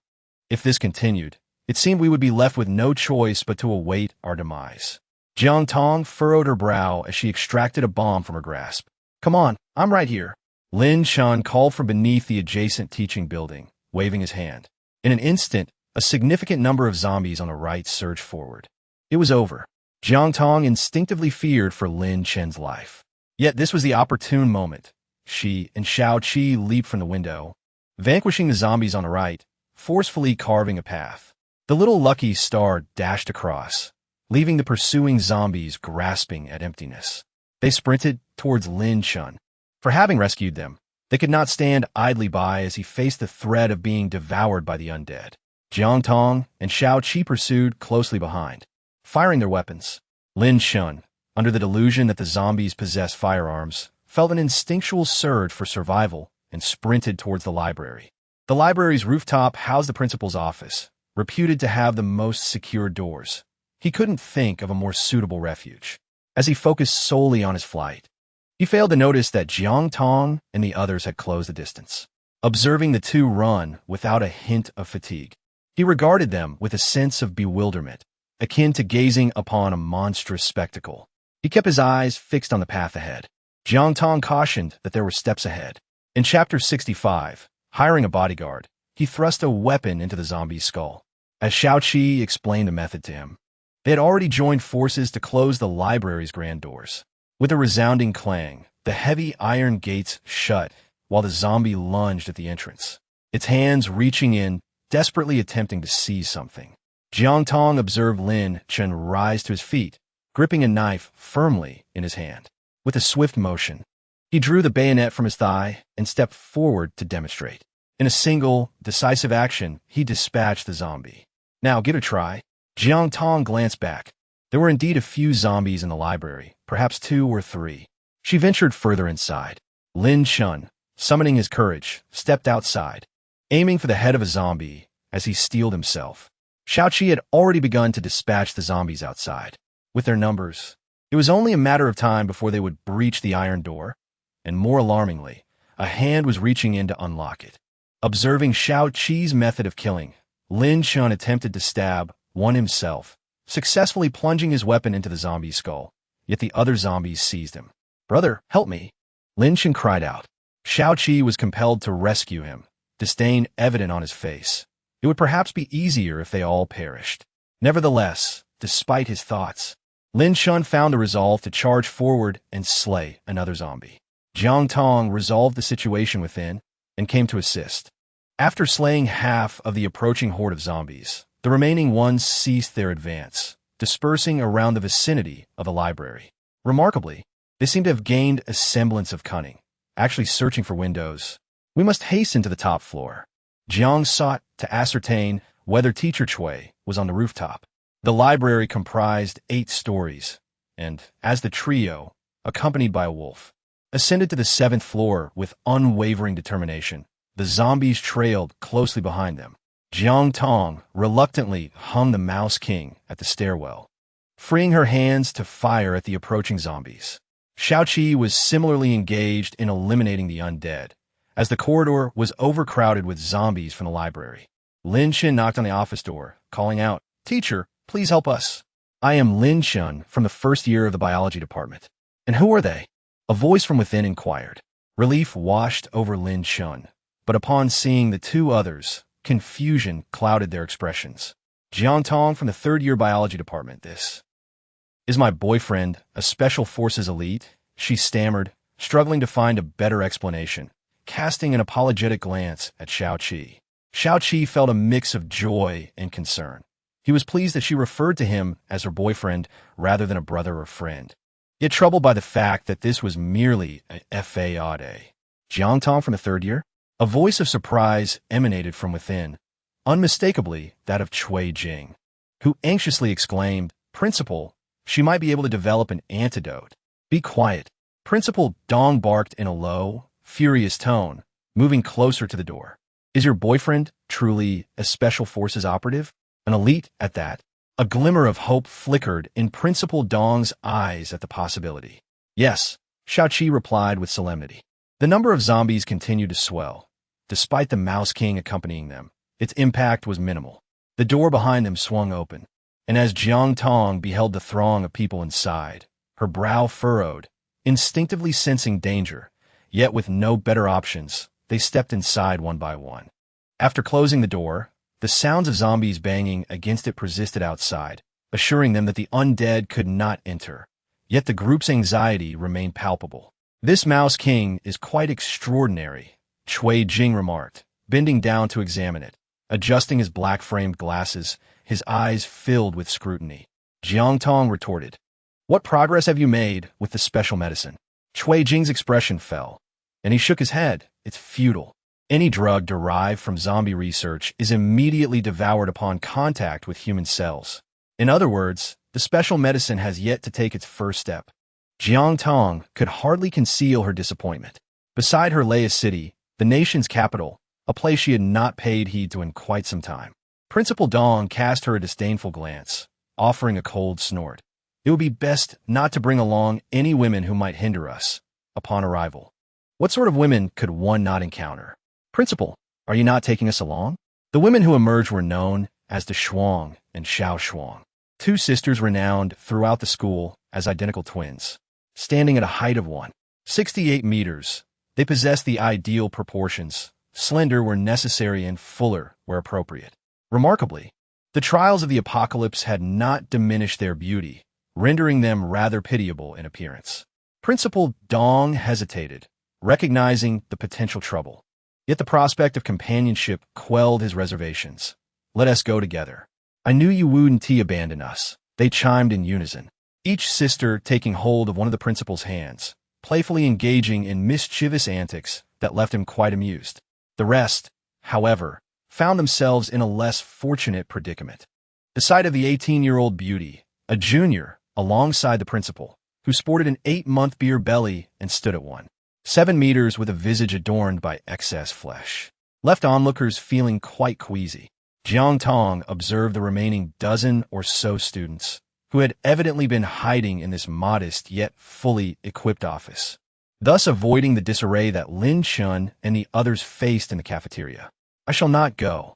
If this continued, it seemed we would be left with no choice but to await our demise. Jiang Tong furrowed her brow as she extracted a bomb from her grasp. "Come on, I'm right here." Lin Shun called from beneath the adjacent teaching building, waving his hand. In an instant, a significant number of zombies on the right surged forward. It was over. Jiang Tong instinctively feared for Lin Chen's life. Yet this was the opportune moment. She and Xiao-Qi leaped from the window, vanquishing the zombies on the right, forcefully carving a path. The little lucky star dashed across, leaving the pursuing zombies grasping at emptiness. They sprinted towards Lin Shun. For having rescued them, they could not stand idly by as he faced the threat of being devoured by the undead. Jiang Tong and Xiao-Qi pursued closely behind, firing their weapons. Lin Shun, under the delusion that the zombies possessed firearms, felt an instinctual surge for survival and sprinted towards the library. The library's rooftop housed the principal's office, reputed to have the most secure doors. He couldn't think of a more suitable refuge. As he focused solely on his flight, he failed to notice that Jiang Tong and the others had closed the distance. Observing the two run without a hint of fatigue, he regarded them with a sense of bewilderment, akin to gazing upon a monstrous spectacle. He kept his eyes fixed on the path ahead. Jiang Tong cautioned that there were steps ahead. In Chapter 65, hiring a bodyguard, he thrust a weapon into the zombie's skull. As Xiao-Qi explained the method to him, they had already joined forces to close the library's grand doors. With a resounding clang, the heavy iron gates shut while the zombie lunged at the entrance, its hands reaching in, desperately attempting to seize something. Jiang Tong observed Lin Chen rise to his feet, gripping a knife firmly in his hand. With a swift motion, he drew the bayonet from his thigh and stepped forward to demonstrate. In a single, decisive action, he dispatched the zombie. "Now give it a try." Jiang Tong glanced back. There were indeed a few zombies in the library, perhaps 2 or 3. She ventured further inside. Lin Shun, summoning his courage, stepped outside, aiming for the head of a zombie as he steeled himself. Xiao-Qi had already begun to dispatch the zombies outside. With their numbers, it was only a matter of time before they would breach the iron door, and more alarmingly, a hand was reaching in to unlock it. Observing Xiao-Qi's method of killing, Lin Shun attempted to stab one himself, successfully plunging his weapon into the zombie's skull, yet the other zombies seized him. "Brother, help me!" Lin Shun cried out. Xiao-Qi was compelled to rescue him, disdain evident on his face. It would perhaps be easier if they all perished. Nevertheless, despite his thoughts, Lin Shun found the resolve to charge forward and slay another zombie. Jiang Tong resolved the situation within and came to assist. After slaying half of the approaching horde of zombies, the remaining ones ceased their advance, dispersing around the vicinity of the library. Remarkably, they seemed to have gained a semblance of cunning, actually searching for windows. "We must hasten to the top floor." Jiang sought to ascertain whether Teacher Cui was on the rooftop. The library comprised 8 stories, and as the trio, accompanied by a wolf, ascended to the 7th floor with unwavering determination, the zombies trailed closely behind them. Jiang Tong reluctantly hung the Mouse King at the stairwell, freeing her hands to fire at the approaching zombies. Xiao-Qi was similarly engaged in eliminating the undead, as the corridor was overcrowded with zombies from the library. Lin Shun knocked on the office door, calling out, "Teacher, please help us." "I am Lin Shun from the first year of the biology department." "And who are they?" A voice from within inquired. Relief washed over Lin Shun. but upon seeing the two others, confusion clouded their expressions. Jiang Tong from the third-year biology department. This is my boyfriend, a special forces elite, she stammered, struggling to find a better explanation, casting an apologetic glance at Xiaoqi. Xiaoqi felt a mix of joy and concern. He was pleased that she referred to him as her boyfriend rather than a brother or friend, yet troubled by the fact that this was merely a fade. Jiang Tong from the third year? A voice of surprise emanated from within, unmistakably that of Cui Jing, who anxiously exclaimed, "Principal, she might be able to develop an antidote." "Be quiet." Principal Dong barked in a low, furious tone, moving closer to the door. "Is your boyfriend truly a special forces operative? An elite at that?" A glimmer of hope flickered in Principal Dong's eyes at the possibility. "Yes," Xiaoqi replied with solemnity. The number of zombies continued to swell. Despite the Mouse King accompanying them, its impact was minimal. The door behind them swung open, and as Jiang Tong beheld the throng of people inside, her brow furrowed, instinctively sensing danger, yet with no better options, they stepped inside one by one. After closing the door, the sounds of zombies banging against it persisted outside, assuring them that the undead could not enter. Yet the group's anxiety remained palpable. "This Mouse King is quite extraordinary," Cui Jing remarked, bending down to examine it. Adjusting his black-framed glasses, his eyes filled with scrutiny. Jiang Tong retorted, "What progress have you made with the special medicine?" Cui Jing's expression fell, and he shook his head. "It's futile. Any drug derived from zombie research is immediately devoured upon contact with human cells. In other words, the special medicine has yet to take its first step." Jiang Tong could hardly conceal her disappointment. Beside her lay a city, the nation's capital, a place she had not paid heed to in quite some time. Principal Dong cast her a disdainful glance, offering a cold snort. "It would be best not to bring along any women who might hinder us upon arrival." "What sort of women could one not encounter?" "Principal, are you not taking us along?" The women who emerged were known as the Shuang and Xiao Shuang, two sisters renowned throughout the school as identical twins. Standing at a height of 168 meters, they possessed the ideal proportions, slender where necessary and fuller where appropriate. Remarkably, the trials of the apocalypse had not diminished their beauty, rendering them rather pitiable in appearance. Principal Dong hesitated, recognizing the potential trouble. Yet the prospect of companionship quelled his reservations. "Let us go together. I knew you wouldn't abandon us," they chimed in unison, each sister taking hold of one of the principal's hands, playfully engaging in mischievous antics that left him quite amused. The rest, however, found themselves in a less fortunate predicament. The sight of the 18-year-old beauty, a junior, alongside the principal, who sported an 8-month beer belly and stood at 1.7 meters with a visage adorned by excess flesh, left onlookers feeling quite queasy. Jiang Tong observed the remaining dozen or so students, who had evidently been hiding in this modest yet fully equipped office, thus avoiding the disarray that Lin Chun and the others faced in the cafeteria. "I shall not go.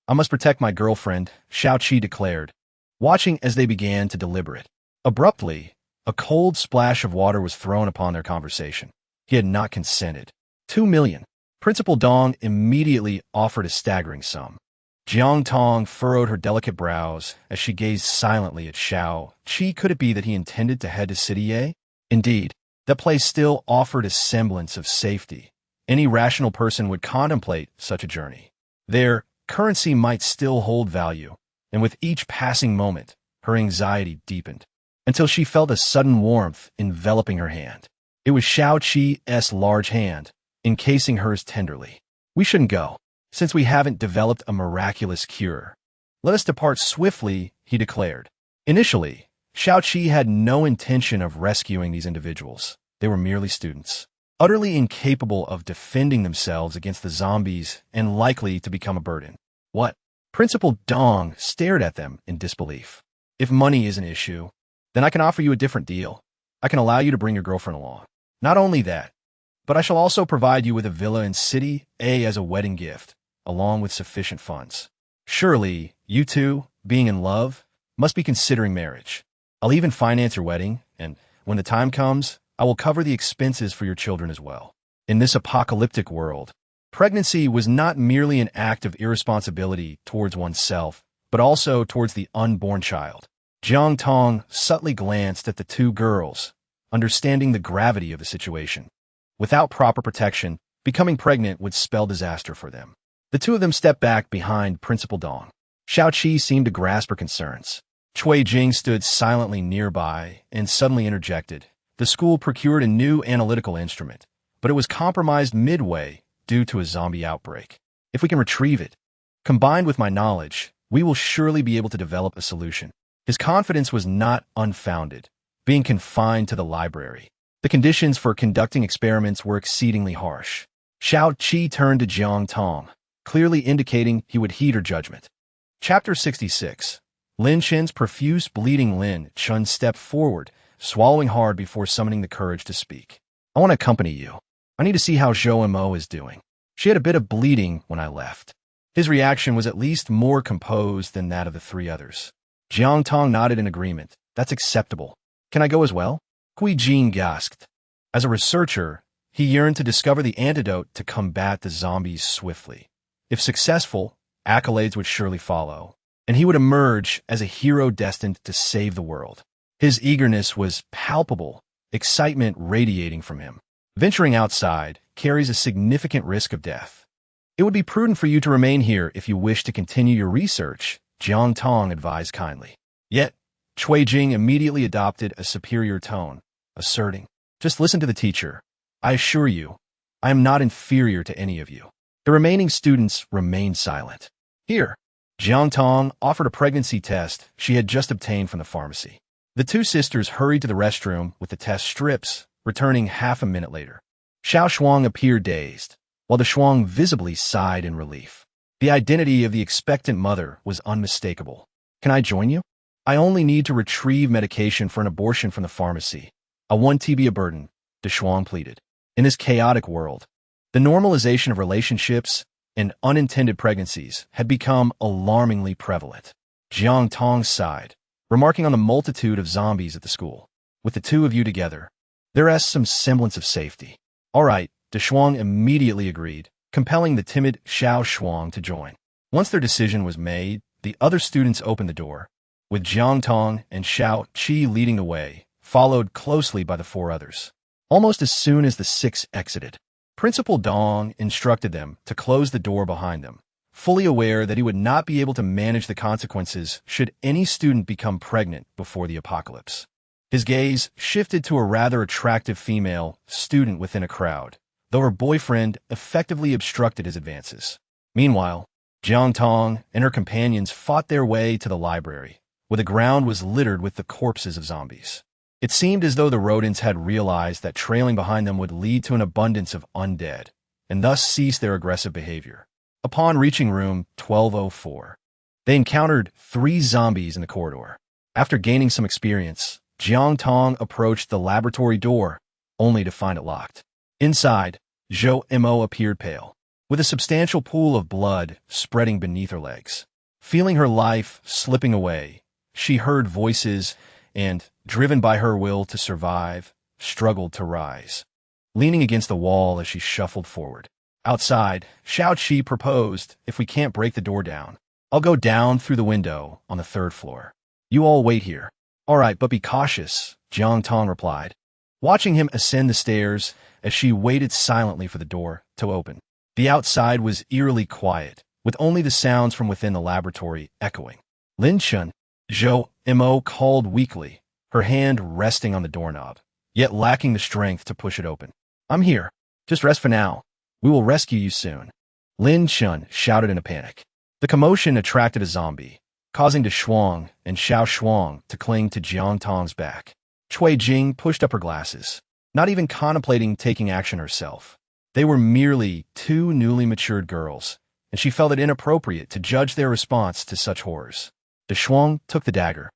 I must protect my girlfriend," Xiaoqi declared, watching as they began to deliberate. Abruptly, a cold splash of water was thrown upon their conversation. He had not consented. 2 million. Principal Dong immediately offered a staggering sum. Jiang Tong furrowed her delicate brows as she gazed silently at Xiaoqi. Could it be that he intended to head to City Ye? Indeed, that place still offered a semblance of safety. Any rational person would contemplate such a journey. Their currency might still hold value, and with each passing moment, her anxiety deepened, until she felt a sudden warmth enveloping her hand. It was Xiaoqi's large hand, encasing hers tenderly. "We shouldn't go, since we haven't developed a miraculous cure. Let us depart swiftly," he declared. Initially, Xiaoqi had no intention of rescuing these individuals. They were merely students, utterly incapable of defending themselves against the zombies and likely to become a burden. "What?" Principal Dong stared at them in disbelief. "If money is an issue, then I can offer you a different deal. I can allow you to bring your girlfriend along. Not only that, but I shall also provide you with a villa in City A as a wedding gift, along with sufficient funds. Surely, you two, being in love, must be considering marriage. I'll even finance your wedding, and when the time comes, I will cover the expenses for your children as well." In this apocalyptic world, Pregnancy was not merely an act of irresponsibility towards oneself, but also towards the unborn child. Jiang Tong subtly glanced at the two girls, understanding the gravity of the situation. Without proper protection, becoming pregnant would spell disaster for them. The two of them stepped back behind Principal Dong. Xiao Qi seemed to grasp her concerns. Cui Jing stood silently nearby and suddenly interjected. The school procured a new analytical instrument, but it was compromised midway due to a zombie outbreak. If we can retrieve it, combined with my knowledge, we will surely be able to develop a solution. His confidence was not unfounded, being confined to the library. The conditions for conducting experiments were exceedingly harsh. Xiao Qi turned to Jiang Tong, clearly indicating he would heed her judgment. Chapter 66. Lin Chen's profuse bleeding. Lin Chen stepped forward, swallowing hard before summoning the courage to speak. I want to accompany you. I need to see how Zhou Mo is doing. She had a bit of bleeding when I left. His reaction was at least more composed than that of the three others. Jiang Tong nodded in agreement. That's acceptable. Can I go as well? Cui Jing gasped. As a researcher, he yearned to discover the antidote to combat the zombies swiftly. If successful, accolades would surely follow, and he would emerge as a hero destined to save the world. His eagerness was palpable, excitement radiating from him. Venturing outside carries a significant risk of death. It would be prudent for you to remain here if you wish to continue your research, Jiang Tong advised kindly. Yet, Cui Jing immediately adopted a superior tone, asserting, just listen to the teacher. I assure you, I am not inferior to any of you. The remaining students remained silent. Here, Jiang Tong offered a pregnancy test she had just obtained from the pharmacy. The two sisters hurried to the restroom with the test strips, returning half a minute later. Xiao Shuang appeared dazed, while the Shuang visibly sighed in relief. The identity of the expectant mother was unmistakable. Can I join you? I only need to retrieve medication for an abortion from the pharmacy. I won't be a burden, the Shuang pleaded. In this chaotic world, the normalization of relationships and unintended pregnancies had become alarmingly prevalent. Jiang Tong sighed, remarking on the multitude of zombies at the school. With the two of you together, there is some semblance of safety. All right, De Shuang immediately agreed, compelling the timid Xiao Shuang to join. Once their decision was made, the other students opened the door, with Jiang Tong and Xiao Qi leading the way, followed closely by the four others. Almost as soon as the six exited, Principal Dong instructed them to close the door behind them, fully aware that he would not be able to manage the consequences should any student become pregnant before the apocalypse. His gaze shifted to a rather attractive female student within a crowd, though her boyfriend effectively obstructed his advances. Meanwhile, Jiang Tong and her companions fought their way to the library, where the ground was littered with the corpses of zombies. It seemed as though the rodents had realized that trailing behind them would lead to an abundance of undead, and thus cease their aggressive behavior. Upon reaching room 1204, they encountered 3 zombies in the corridor. After gaining some experience, Jiang Tong approached the laboratory door, only to find it locked. Inside, Zhou Mo appeared pale, with a substantial pool of blood spreading beneath her legs. Feeling her life slipping away, she heard voices and, driven by her will to survive, struggled to rise, leaning against the wall as she shuffled forward. Outside, Xiao Qi proposed, if we can't break the door down, I'll go down through the window on the 3rd floor. You all wait here. All right, but be cautious, Jiang Tong replied, watching him ascend the stairs as she waited silently for the door to open. The outside was eerily quiet, with only the sounds from within the laboratory echoing. Lin Chen, Zhou Mo called weakly, her hand resting on the doorknob, yet lacking the strength to push it open. I'm here. Just rest for now. We will rescue you soon. Lin Chen shouted in a panic. The commotion attracted a zombie, causing De Shuang and Xiao Shuang to cling to Jiang Tong's back. Cui Jing pushed up her glasses, not even contemplating taking action herself. They were merely 2 newly matured girls, and she felt it inappropriate to judge their response to such horrors. De Shuang took the dagger,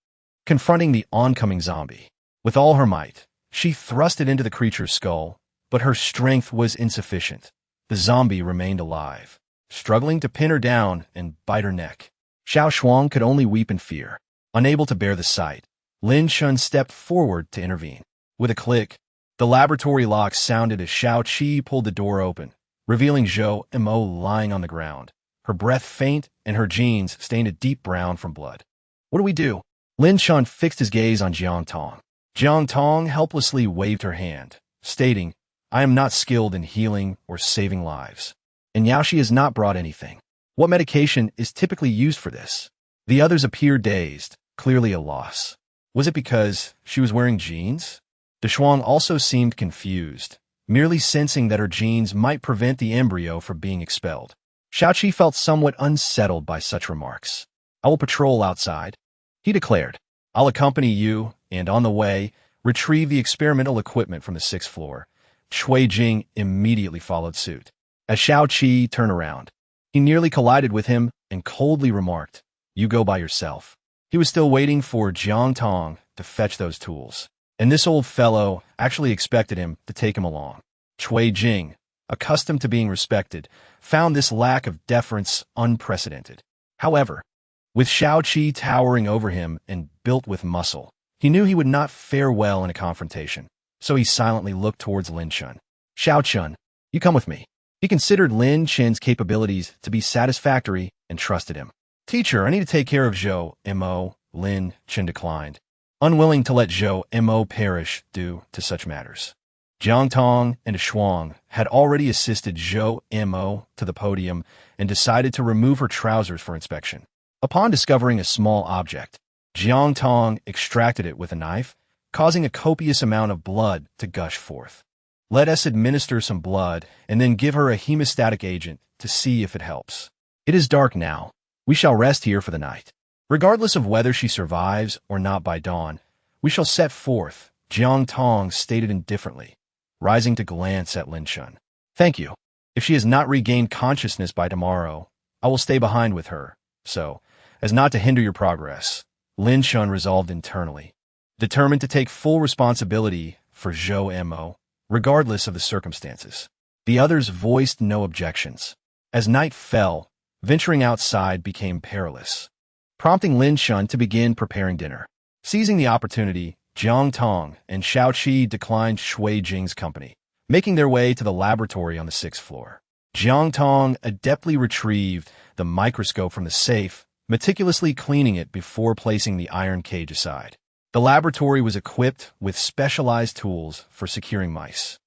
confronting the oncoming zombie. With all her might, she thrust it into the creature's skull, but her strength was insufficient. The zombie remained alive, struggling to pin her down and bite her neck. Xiao Shuang could only weep in fear. Unable to bear the sight, Lin Chen stepped forward to intervene. With a click, the laboratory lock sounded as Xiao Qi pulled the door open, revealing Zhou Mo lying on the ground, her breath faint and her jeans stained a deep brown from blood. What do we do? Lin Chun fixed his gaze on Jiang Tong. Jiang Tong helplessly waved her hand, stating, I am not skilled in healing or saving lives. And Yaoshi has not brought anything. What medication is typically used for this? The others appeared dazed, clearly a loss. Was it because she was wearing jeans? De Shuang also seemed confused, merely sensing that her genes might prevent the embryo from being expelled. Xiaoqi felt somewhat unsettled by such remarks. I will patrol outside, he declared. I'll accompany you, and on the way, retrieve the experimental equipment from the 6th floor. Cui Jing immediately followed suit. As Xiaoqi turned around, he nearly collided with him and coldly remarked, You go by yourself. He was still waiting for Jiang Tong to fetch those tools, and this old fellow actually expected him to take him along. Cui Jing, accustomed to being respected, found this lack of deference unprecedented. However, with Xiaoqi towering over him and built with muscle, he knew he would not fare well in a confrontation, so he silently looked towards Lin Chun. Xiao Chun, you come with me. He considered Lin Chen's capabilities to be satisfactory and trusted him. Teacher, I need to take care of Zhou Mo, Lin Chen declined, unwilling to let Zhou Mo perish due to such matters. Jiang Tong and Shuang had already assisted Zhou Mo to the podium and decided to remove her trousers for inspection. Upon discovering a small object, Jiang Tong extracted it with a knife, causing a copious amount of blood to gush forth. Let us administer some blood and then give her a hemostatic agent to see if it helps. It is dark now. We shall rest here for the night. Regardless of whether she survives or not by dawn, we shall set forth, Jiang Tong stated indifferently, rising to glance at Lin Chun. Thank you. If she has not regained consciousness by tomorrow, I will stay behind with her, so as not to hinder your progress, Lin Chun resolved internally, determined to take full responsibility for Zhou Mo, regardless of the circumstances. The others voiced no objections. As night fell, venturing outside became perilous, prompting Lin Chun to begin preparing dinner. Seizing the opportunity, Jiang Tong and Xiaoqi declined Cui Jing's company, making their way to the laboratory on the 6th floor. Jiang Tong adeptly retrieved the microscope from the safe, meticulously cleaning it before placing the iron cage aside. The laboratory was equipped with specialized tools for securing mice,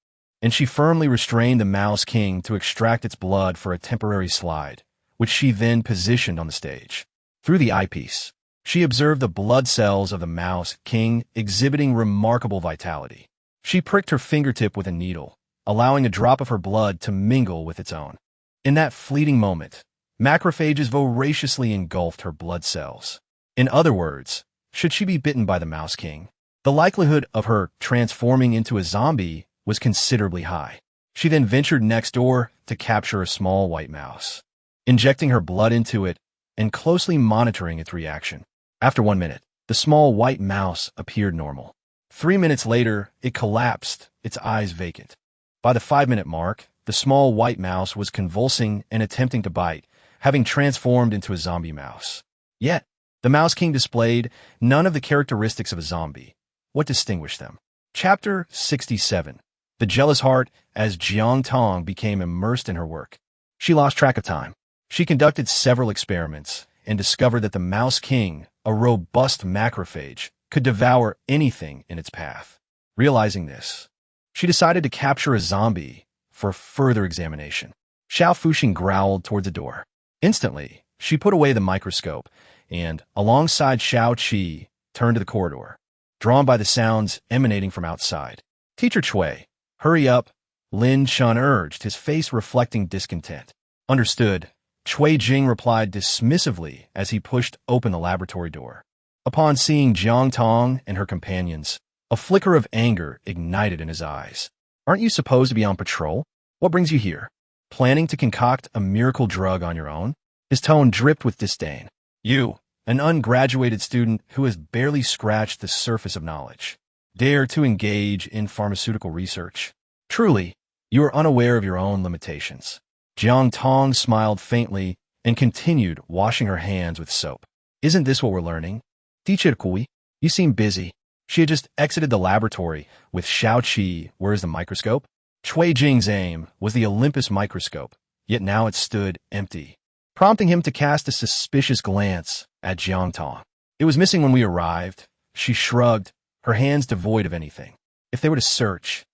and she firmly restrained the Mouse King to extract its blood for a temporary slide, which she then positioned on the stage. Through the eyepiece, she observed the blood cells of the Mouse King exhibiting remarkable vitality. She pricked her fingertip with a needle, allowing a drop of her blood to mingle with its own. In that fleeting moment, macrophages voraciously engulfed her blood cells. In other words, should she be bitten by the Mouse King, the likelihood of her transforming into a zombie was considerably high. She then ventured next door to capture a small white mouse, injecting her blood into it and closely monitoring its reaction. After 1 minute, the small white mouse appeared normal. 3 minutes later, it collapsed, its eyes vacant. By the 5-minute mark, the small white mouse was convulsing and attempting to bite, having transformed into a zombie mouse. Yet, the Mouse King displayed none of the characteristics of a zombie. What distinguished them? Chapter 67. The Jealous Heart. As Jiang Tong became immersed in her work, she lost track of time. She conducted several experiments and discovered that the Mouse King, a robust macrophage, could devour anything in its path. Realizing this, she decided to capture a zombie for further examination. Xiao Fuxing growled toward the door. Instantly, she put away the microscope and, alongside Xiao Qi, turned to the corridor, drawn by the sounds emanating from outside. Teacher Cui, hurry up, Lin Chun urged, his face reflecting discontent. Understood, Cui Jing replied dismissively as he pushed open the laboratory door. Upon seeing Jiang Tong and her companions, a flicker of anger ignited in his eyes. Aren't you supposed to be on patrol? What brings you here? Planning to concoct a miracle drug on your own? His tone dripped with disdain. You, an ungraduated student who has barely scratched the surface of knowledge, dare to engage in pharmaceutical research? Truly, you are unaware of your own limitations. Jiang Tong smiled faintly and continued washing her hands with soap. Isn't this what we're learning? Teacher Kui, you seem busy. She had just exited the laboratory with Xiao Qi. Where is the microscope? Cui Jing's aim was the Olympus microscope, yet now it stood empty, prompting him to cast a suspicious glance at Jiang Tong. It was missing when we arrived. She shrugged, her hands devoid of anything. If they were to search,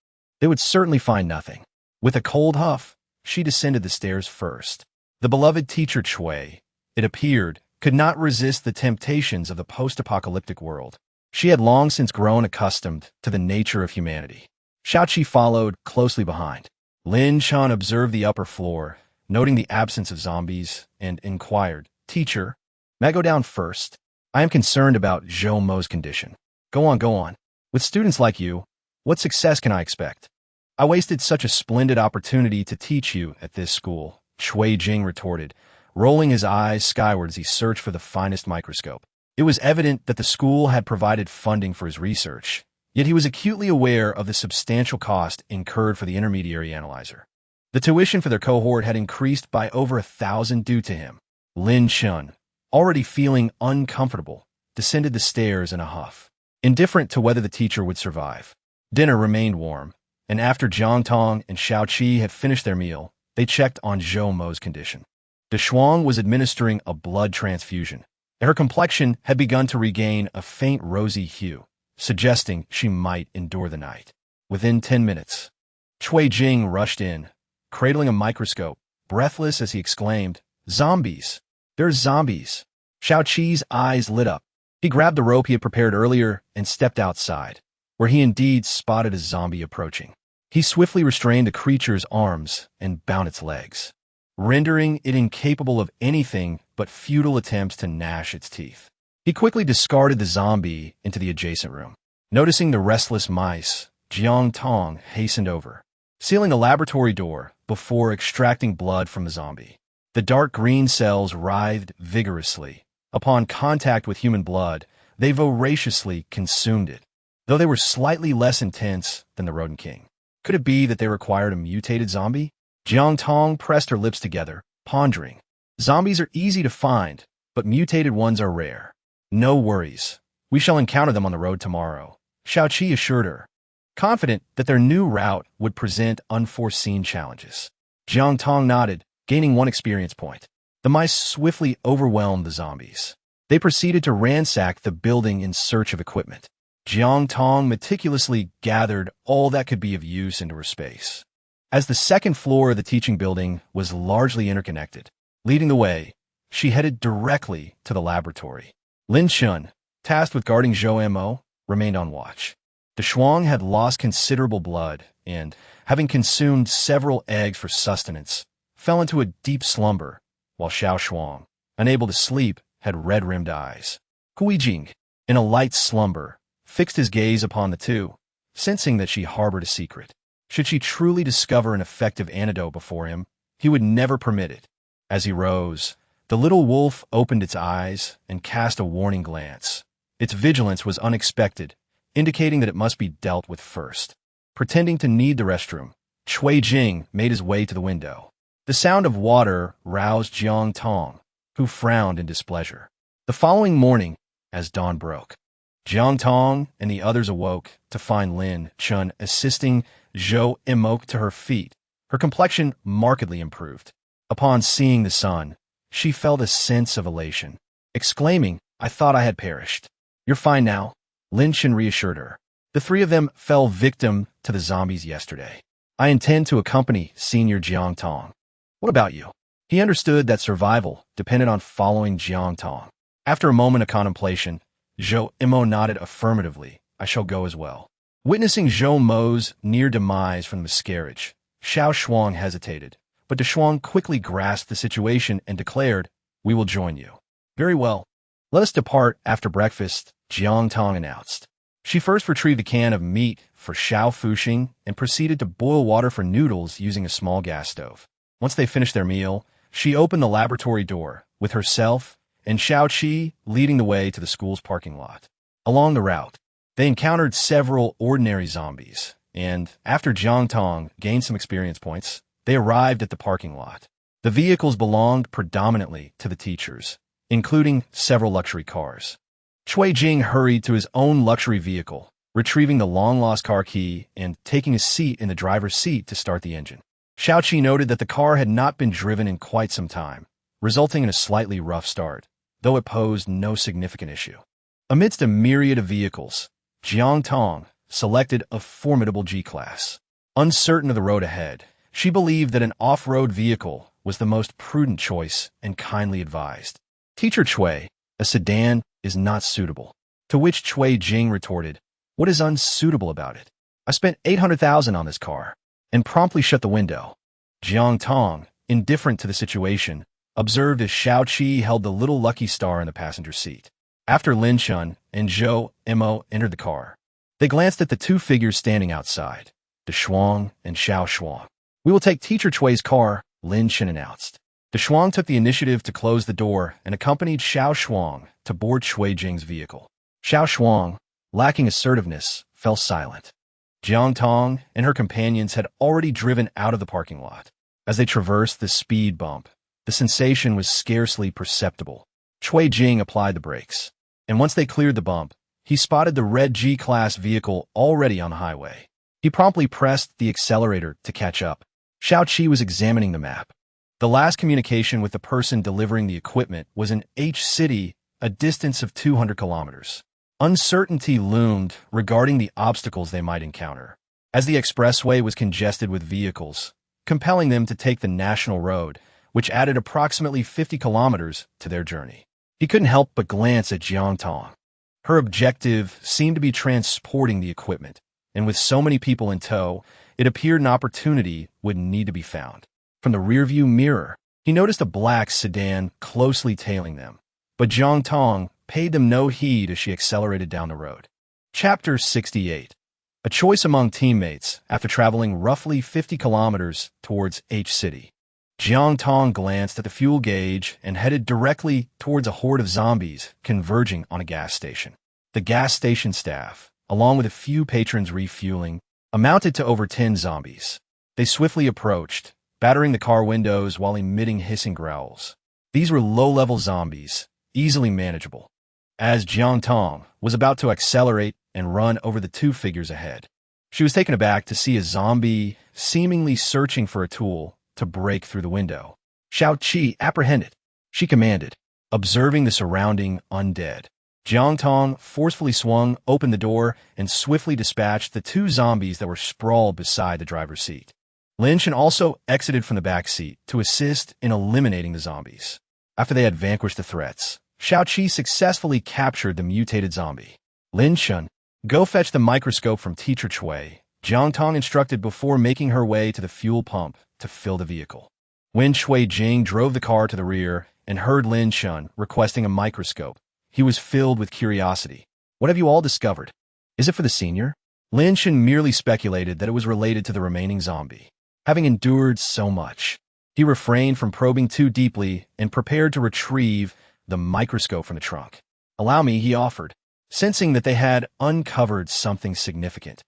they would certainly find nothing. With a cold huff, she descended the stairs first. The beloved teacher Cui, it appeared, could not resist the temptations of the post-apocalyptic world. She had long since grown accustomed to the nature of humanity. Xiaoqi followed closely behind. Lin Chun observed the upper floor, noting the absence of zombies, and inquired, "Teacher, may I go down first? I am concerned about Zhou Mo's condition." Go on, go on. With students like you, what success can I expect? I wasted such a splendid opportunity to teach you at this school, Cui Jing retorted, rolling his eyes skyward as he searched for the finest microscope. It was evident that the school had provided funding for his research, yet he was acutely aware of the substantial cost incurred for the intermediary analyzer. The tuition for their cohort had increased by over 1,000 due to him. Lin Chun, already feeling uncomfortable, descended the stairs in a huff, indifferent to whether the teacher would survive. Dinner remained warm, and after Jiang Tong and Xiaoqi had finished their meal, they checked on Zhou Mo's condition. De Shuang was administering a blood transfusion. Her complexion had begun to regain a faint rosy hue, suggesting she might endure the night. Within 10 minutes, Cui Jing rushed in, cradling a microscope, breathless as he exclaimed, "Zombies! There's zombies!" Xiaoqi's eyes lit up. He grabbed the rope he had prepared earlier and stepped outside, where he indeed spotted a zombie approaching. He swiftly restrained the creature's arms and bound its legs, rendering it incapable of anything but futile attempts to gnash its teeth. He quickly discarded the zombie into the adjacent room. Noticing the restless mice, Jiang Tong hastened over, sealing the laboratory door before extracting blood from the zombie. The dark green cells writhed vigorously. Upon contact with human blood, they voraciously consumed it, though they were slightly less intense than the rodent king. Could it be that they required a mutated zombie? Jiang Tong pressed her lips together, pondering. Zombies are easy to find, but mutated ones are rare. No worries. We shall encounter them on the road tomorrow, Xiaoqi assured her, confident that their new route would present unforeseen challenges. Jiang Tong nodded, gaining 1 experience point. The mice swiftly overwhelmed the zombies. They proceeded to ransack the building in search of equipment. Jiang Tong meticulously gathered all that could be of use into her space. As the second floor of the teaching building was largely interconnected, leading the way, she headed directly to the laboratory. Lin Chun, tasked with guarding Zhou Mo, remained on watch. De Shuang had lost considerable blood and, having consumed several eggs for sustenance, fell into a deep slumber, while Xiao Shuang, unable to sleep, had red-rimmed eyes. Cui Jing, in a light slumber, fixed his gaze upon the two, sensing that she harbored a secret. Should she truly discover an effective antidote before him, he would never permit it. As he rose, the little wolf opened its eyes and cast a warning glance. Its vigilance was unexpected, indicating that it must be dealt with first. Pretending to need the restroom, Cui Jing made his way to the window. The sound of water roused Jiang Tong, who frowned in displeasure. The following morning, as dawn broke, Jiang Tong and the others awoke to find Lin Chun assisting Zhou Mo to her feet. Her complexion markedly improved. Upon seeing the sun, she felt a sense of elation, exclaiming, "I thought I had perished." "You're fine now," Lin Chun reassured her. "The 3 of them fell victim to the zombies yesterday. I intend to accompany Senior Jiang Tong. What about you?" He understood that survival depended on following Jiang Tong. After a moment of contemplation, Zhou Mo nodded affirmatively. "I shall go as well." Witnessing Zhou Mo's near demise from the miscarriage, Xiao Shuang hesitated, but De Shuang quickly grasped the situation and declared, "We will join you." "Very well. Let us depart after breakfast," Jiang Tong announced. She first retrieved a can of meat for Xiao Fuxing and proceeded to boil water for noodles using a small gas stove. Once they finished their meal, she opened the laboratory door, with herself and Xiaoqi leading the way to the school's parking lot. Along the route, they encountered several ordinary zombies, and after Jiang Tong gained some experience points, they arrived at the parking lot. The vehicles belonged predominantly to the teachers, including several luxury cars. Cui Jing hurried to his own luxury vehicle, retrieving the long-lost car key and taking a seat in the driver's seat to start the engine. Xiaoqi noted that the car had not been driven in quite some time, resulting in a slightly rough start, though it posed no significant issue. Amidst a myriad of vehicles, Jiang Tong selected a formidable G-Class. Uncertain of the road ahead, she believed that an off-road vehicle was the most prudent choice and kindly advised. Teacher Cui, a sedan is not suitable. To which Cui Jing retorted, "What is unsuitable about it? I spent 800,000 on this car," and promptly shut the window. Jiang Tong, indifferent to the situation, observed as Xiaoqi held the little lucky star in the passenger seat. After Lin Shun and Zhou Mo entered the car, they glanced at the two figures standing outside, De Shuang and Xiao Shuang. "We will take Teacher Cui's car," Lin Shun announced. De Shuang took the initiative to close the door and accompanied Xiao Shuang to board Cui Jing's vehicle. Xiao Shuang, lacking assertiveness, fell silent. Jiang Tong and her companions had already driven out of the parking lot. As they traversed the speed bump, the sensation was scarcely perceptible. Cui Jing applied the brakes, and once they cleared the bump, he spotted the red G-Class vehicle already on the highway. He promptly pressed the accelerator to catch up. Xiaoqi was examining the map. The last communication with the person delivering the equipment was in H City, a distance of 200 kilometers. Uncertainty loomed regarding the obstacles they might encounter, as the expressway was congested with vehicles, compelling them to take the national road, which added approximately 50 kilometers to their journey. He couldn't help but glance at Jiang Tong. Her objective seemed to be transporting the equipment, and with so many people in tow, it appeared an opportunity would need to be found. From the rearview mirror, he noticed a black sedan closely tailing them, but Jiang Tong paid them no heed as she accelerated down the road. Chapter 68. A choice among teammates after traveling roughly 50 kilometers towards H City. Jiang Tong glanced at the fuel gauge and headed directly towards a horde of zombies converging on a gas station. The gas station staff, along with a few patrons refueling, amounted to over 10 zombies. They swiftly approached, battering the car windows while emitting hissing growls. These were low-level zombies, easily manageable. As Jiang Tong was about to accelerate and run over the two figures ahead, she was taken aback to see a zombie seemingly searching for a tool to break through the window. "Xiaoqi, apprehend it," she commanded, observing the surrounding undead. Jiang Tong forcefully swung open the door and swiftly dispatched the two zombies that were sprawled beside the driver's seat. Lin Shan also exited from the back seat to assist in eliminating the zombies. After they had vanquished the threats, Xiaoqi successfully captured the mutated zombie. "Lin Shan, go fetch the microscope from Teacher Cui," Jiang Tong instructed before making her way to the fuel pump to fill the vehicle. When Cui Jing drove the car to the rear and heard Lin Shan requesting a microscope, he was filled with curiosity. "What have you all discovered? Is it for the senior?" Lin Shan merely speculated that it was related to the remaining zombie. Having endured so much, he refrained from probing too deeply and prepared to retrieve the microscope from the trunk. "Allow me," he offered, sensing that they had uncovered something significant.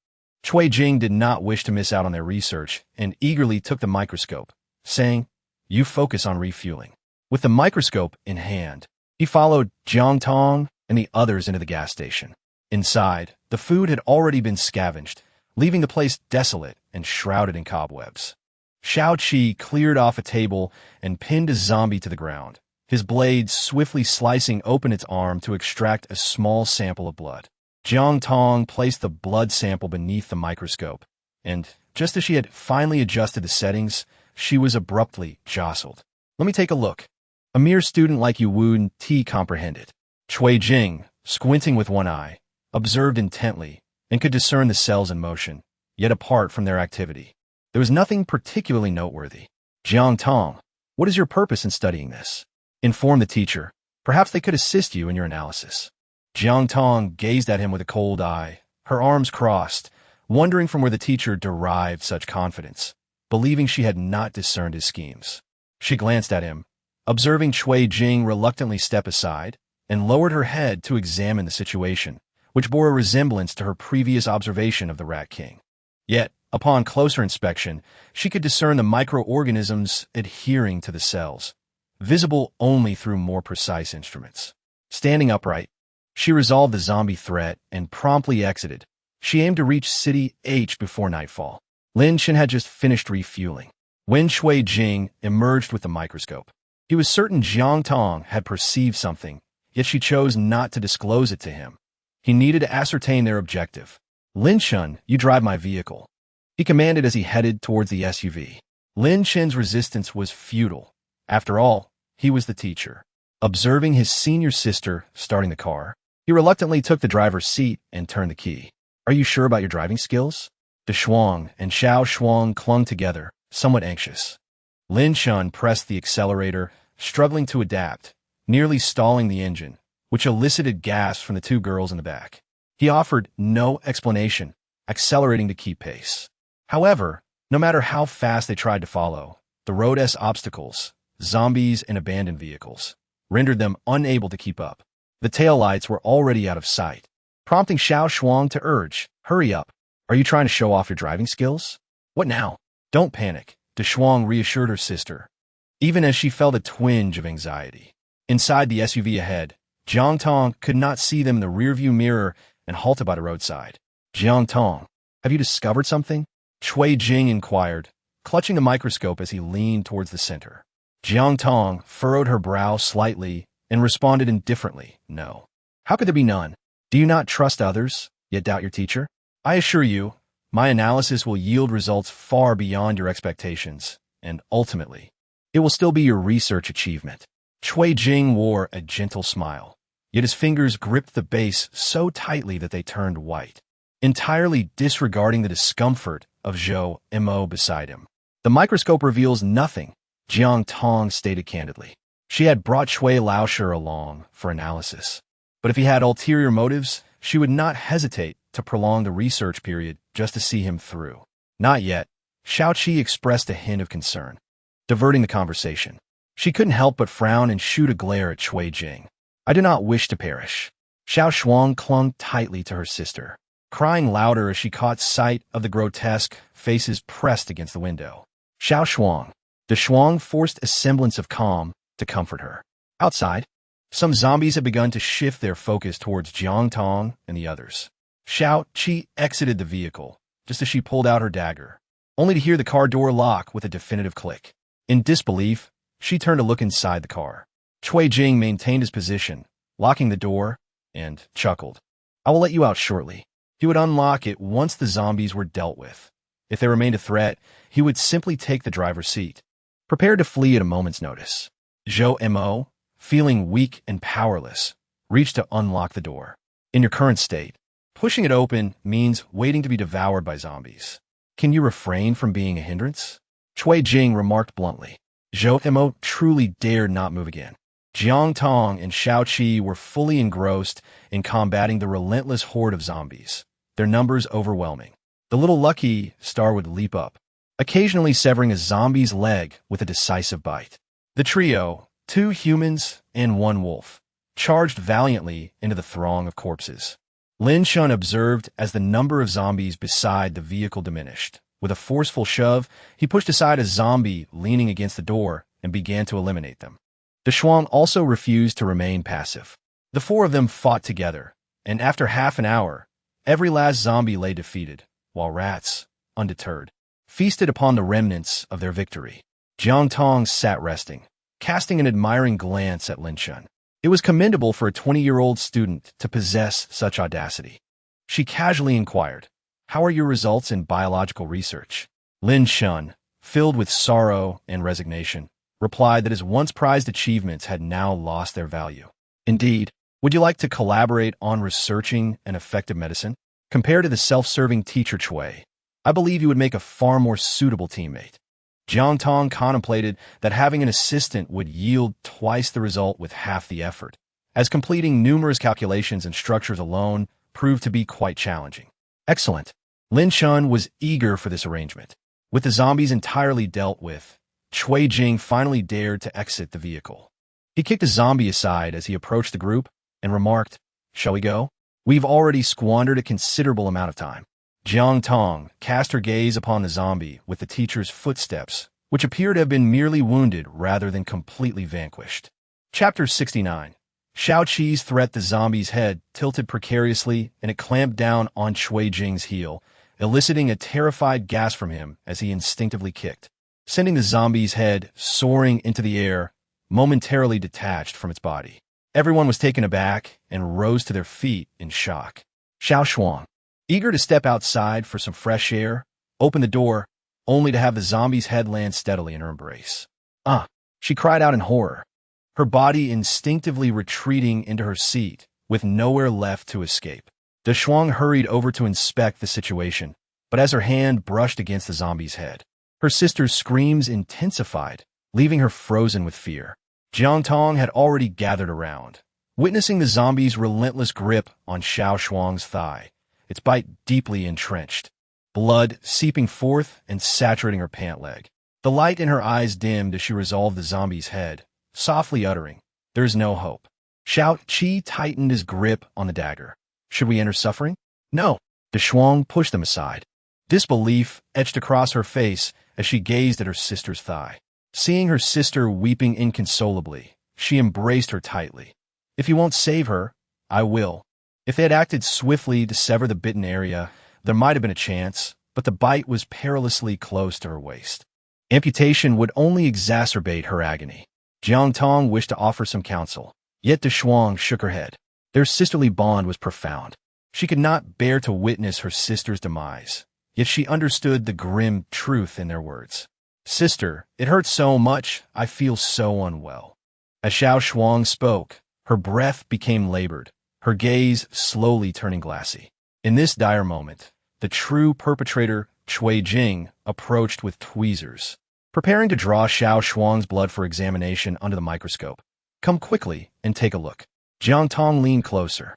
Cui Jing did not wish to miss out on their research and eagerly took the microscope, saying, "You focus on refueling." With the microscope in hand, he followed Jiang Tong and the others into the gas station. Inside, the food had already been scavenged, leaving the place desolate and shrouded in cobwebs. Xiaoqi cleared off a table and pinned a zombie to the ground, his blade swiftly slicing open its arm to extract a small sample of blood. Jiang Tong placed the blood sample beneath the microscope, and just as she had finally adjusted the settings, she was abruptly jostled. "Let me take a look. A mere student like you wouldn't comprehend it." Cui Jing, squinting with one eye, observed intently and could discern the cells in motion, yet apart from their activity. There was nothing particularly noteworthy. "Jiang Tong, what is your purpose in studying this?" Inform the teacher. Perhaps they could assist you in your analysis. Jiang Tong gazed at him with a cold eye, her arms crossed, wondering from where the teacher derived such confidence, believing she had not discerned his schemes. She glanced at him, observing Cui Jing reluctantly step aside, and lowered her head to examine the situation, which bore a resemblance to her previous observation of the Rat King. Yet, upon closer inspection, she could discern the microorganisms adhering to the cells, visible only through more precise instruments. Standing upright, she resolved the zombie threat and promptly exited, She aimed to reach City H before nightfall. Lin Chen had just finished refueling when Shui Jing emerged with the microscope. He was certain Jiang Tong had perceived something, yet she chose not to disclose it to him. He needed to ascertain their objective. Lin Chen, you drive my vehicle, he commanded as he headed towards the SUV. Lin Chen's resistance was futile. After all, he was the teacher. Observing his senior sister starting the car, he reluctantly took the driver's seat and turned the key. Are you sure about your driving skills? De Shuang and Xiao Shuang clung together, somewhat anxious. Lin Chen pressed the accelerator, struggling to adapt, nearly stalling the engine, which elicited gasps from the two girls in the back. He offered no explanation, accelerating to keep pace. However, no matter how fast they tried to follow, the road's obstacles, zombies and abandoned vehicles, rendered them unable to keep up. The taillights were already out of sight, prompting Xiao Shuang to urge, hurry up. Are you trying to show off your driving skills? What now? Don't panic, De Shuang reassured her sister, even as she felt a twinge of anxiety. Inside the SUV ahead, Jiang Tong could not see them in the rearview mirror and halted by the roadside. Jiang Tong, have you discovered something? Shui Jing inquired, clutching the microscope as he leaned towards the center. Jiang Tong furrowed her brow slightly and responded indifferently, no. How could there be none? Do you not trust others, yet doubt your teacher? I assure you, my analysis will yield results far beyond your expectations, and ultimately, it will still be your research achievement. Shui Jing wore a gentle smile, yet his fingers gripped the base so tightly that they turned white, entirely disregarding the discomfort of Zhou Mo beside him. The microscope reveals nothing, Jiang Tong stated candidly. She had brought Shui Laosher along for analysis, but if he had ulterior motives, she would not hesitate to prolong the research period just to see him through. Not yet, Xiao Qi expressed a hint of concern, diverting the conversation. She couldn't help but frown and shoot a glare at Shui Jing. I do not wish to perish. Xiao Shuang clung tightly to her sister, crying louder as she caught sight of the grotesque faces pressed against the window. Xiao Shuang. De Shuang forced a semblance of calm to comfort her. Outside, some zombies had begun to shift their focus towards Jiang Tong and the others. Xiao Qi exited the vehicle, just as she pulled out her dagger, only to hear the car door lock with a definitive click. In disbelief, she turned to look inside the car. Shui Jing maintained his position, locking the door, and chuckled. I will let you out shortly. He would unlock it once the zombies were dealt with. If they remained a threat, he would simply take the driver's seat, prepared to flee at a moment's notice. Zhou Mo, feeling weak and powerless, reached to unlock the door. In your current state, pushing it open means waiting to be devoured by zombies. Can you refrain from being a hindrance? Shui Jing remarked bluntly. Zhou Mo truly dared not move again. Jiang Tong and Xiao Qi were fully engrossed in combating the relentless horde of zombies, their numbers overwhelming. The little lucky star would leap up, occasionally severing a zombie's leg with a decisive bite. The trio, 2 humans and 1 wolf, charged valiantly into the throng of corpses. Lin Chen observed as the number of zombies beside the vehicle diminished. With a forceful shove, he pushed aside a zombie leaning against the door and began to eliminate them. De Shuang also refused to remain passive. The 4 of them fought together, and after half an hour, every last zombie lay defeated, while rats, undeterred, feasted upon the remnants of their victory. Jiang Tong sat resting, casting an admiring glance at Lin Chen. It was commendable for a 20-year-old student to possess such audacity. She casually inquired, how are your results in biological research? Lin Chen, filled with sorrow and resignation, replied that his once prized achievements had now lost their value. Indeed, would you like to collaborate on researching an effective medicine? Compared to the self-serving teacher Chui, I believe you would make a far more suitable teammate. Jiang Tong contemplated that having an assistant would yield twice the result with half the effort, as completing numerous calculations and structures alone proved to be quite challenging. Excellent. Lin Chen was eager for this arrangement. With the zombies entirely dealt with, Shui Jing finally dared to exit the vehicle. He kicked a zombie aside as he approached the group and remarked, shall we go? We've already squandered a considerable amount of time. Jiang Tong cast her gaze upon the zombie with the teacher's footsteps, which appeared to have been merely wounded rather than completely vanquished. Chapter 69. Xiaoqi's threat the zombie's head tilted precariously and it clamped down on Cui Jing's heel, eliciting a terrified gasp from him as he instinctively kicked, sending the zombie's head soaring into the air, momentarily detached from its body. Everyone was taken aback and rose to their feet in shock. Xiao Shuang, eager to step outside for some fresh air, opened the door, only to have the zombie's head land steadily in her embrace. "Ah!" she cried out in horror, her body instinctively retreating into her seat, with nowhere left to escape. De Shuang hurried over to inspect the situation, but as her hand brushed against the zombie's head, her sister's screams intensified, leaving her frozen with fear. Jiang Tong had already gathered around, witnessing the zombie's relentless grip on Xiao Shuang's thigh, its bite deeply entrenched, blood seeping forth and saturating her pant leg. The light in her eyes dimmed as she resolved the zombie's head, softly uttering, "There is no hope." Xiao Qi tightened his grip on the dagger. "Should we enter suffering?" "No." De Shuang pushed them aside. Disbelief etched across her face as she gazed at her sister's thigh. Seeing her sister weeping inconsolably, she embraced her tightly. "If you won't save her, I will." If they had acted swiftly to sever the bitten area, there might have been a chance, but the bite was perilously close to her waist. Amputation would only exacerbate her agony. Jiang Tong wished to offer some counsel, yet De Shuang shook her head. Their sisterly bond was profound. She could not bear to witness her sister's demise, yet she understood the grim truth in their words. "Sister, it hurts so much, I feel so unwell." As Xiao Shuang spoke, her breath became labored, her gaze slowly turning glassy. In this dire moment, the true perpetrator, Cui Jing, approached with tweezers, preparing to draw Xiao Shuang's blood for examination under the microscope. "Come quickly and take a look." Jiang Tong leaned closer,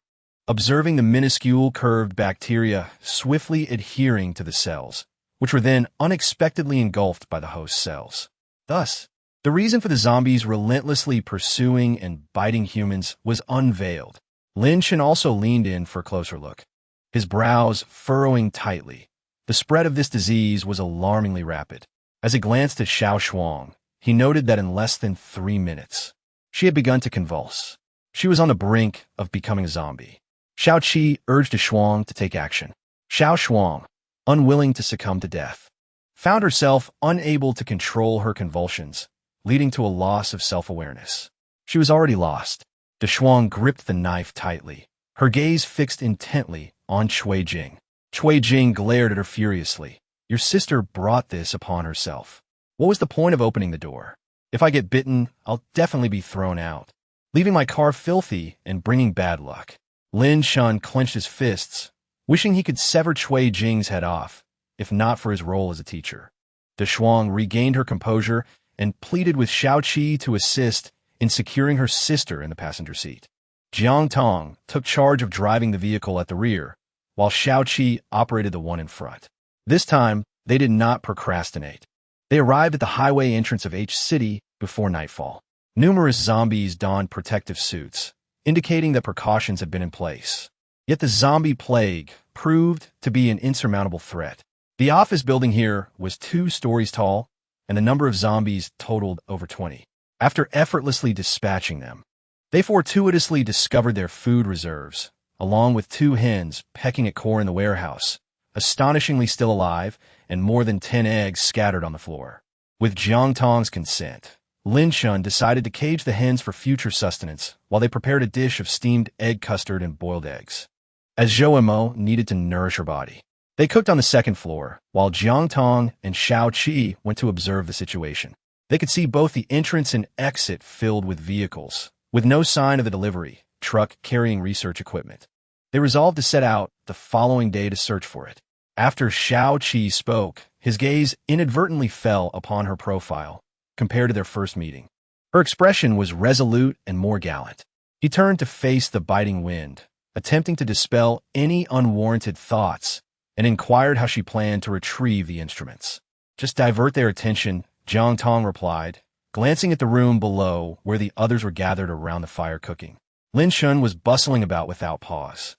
observing the minuscule curved bacteria swiftly adhering to the cells, which were then unexpectedly engulfed by the host cells. Thus, the reason for the zombies relentlessly pursuing and biting humans was unveiled. Lin Shen also leaned in for a closer look, his brows furrowing tightly. The spread of this disease was alarmingly rapid. As he glanced at Xiao Shuang, he noted that in less than 3 minutes, she had begun to convulse. She was on the brink of becoming a zombie. Xiao Qi urged Shuang to take action. Xiao Shuang, unwilling to succumb to death, found herself unable to control her convulsions, leading to a loss of self-awareness. She was already lost. De Shuang gripped the knife tightly, her gaze fixed intently on Cui Jing. Cui Jing glared at her furiously. "Your sister brought this upon herself. What was the point of opening the door? If I get bitten, I'll definitely be thrown out, leaving my car filthy and bringing bad luck." Lin Shen clenched his fists, wishing he could sever Cui Jing's head off, if not for his role as a teacher. De Shuang regained her composure and pleaded with Xiao Qi to assist in securing her sister in the passenger seat. Jiang Tong took charge of driving the vehicle at the rear, while Xiao Qi operated the one in front. This time, they did not procrastinate. They arrived at the highway entrance of H City before nightfall. Numerous zombies donned protective suits, indicating that precautions had been in place. Yet the zombie plague proved to be an insurmountable threat. The office building here was 2 stories tall, and the number of zombies totaled over 20. After effortlessly dispatching them, they fortuitously discovered their food reserves, along with 2 hens pecking at core in the warehouse, astonishingly still alive, and more than 10 eggs scattered on the floor. With Jiang Tong's consent, Lin Shen decided to cage the hens for future sustenance while they prepared a dish of steamed egg custard and boiled eggs, as Zhou Mo needed to nourish her body. They cooked on the 2nd floor, while Jiang Tong and Xiao Qi went to observe the situation. They could see both the entrance and exit filled with vehicles, with no sign of the delivery truck carrying research equipment. They resolved to set out the following day to search for it. After Xiao Qi spoke, his gaze inadvertently fell upon her profile, compared to their first meeting. Her expression was resolute and more gallant. He turned to face the biting wind, attempting to dispel any unwarranted thoughts, and inquired how she planned to retrieve the instruments. "Just divert their attention," Jiang Tong replied, glancing at the room below where the others were gathered around the fire cooking. Lin Shen was bustling about without pause.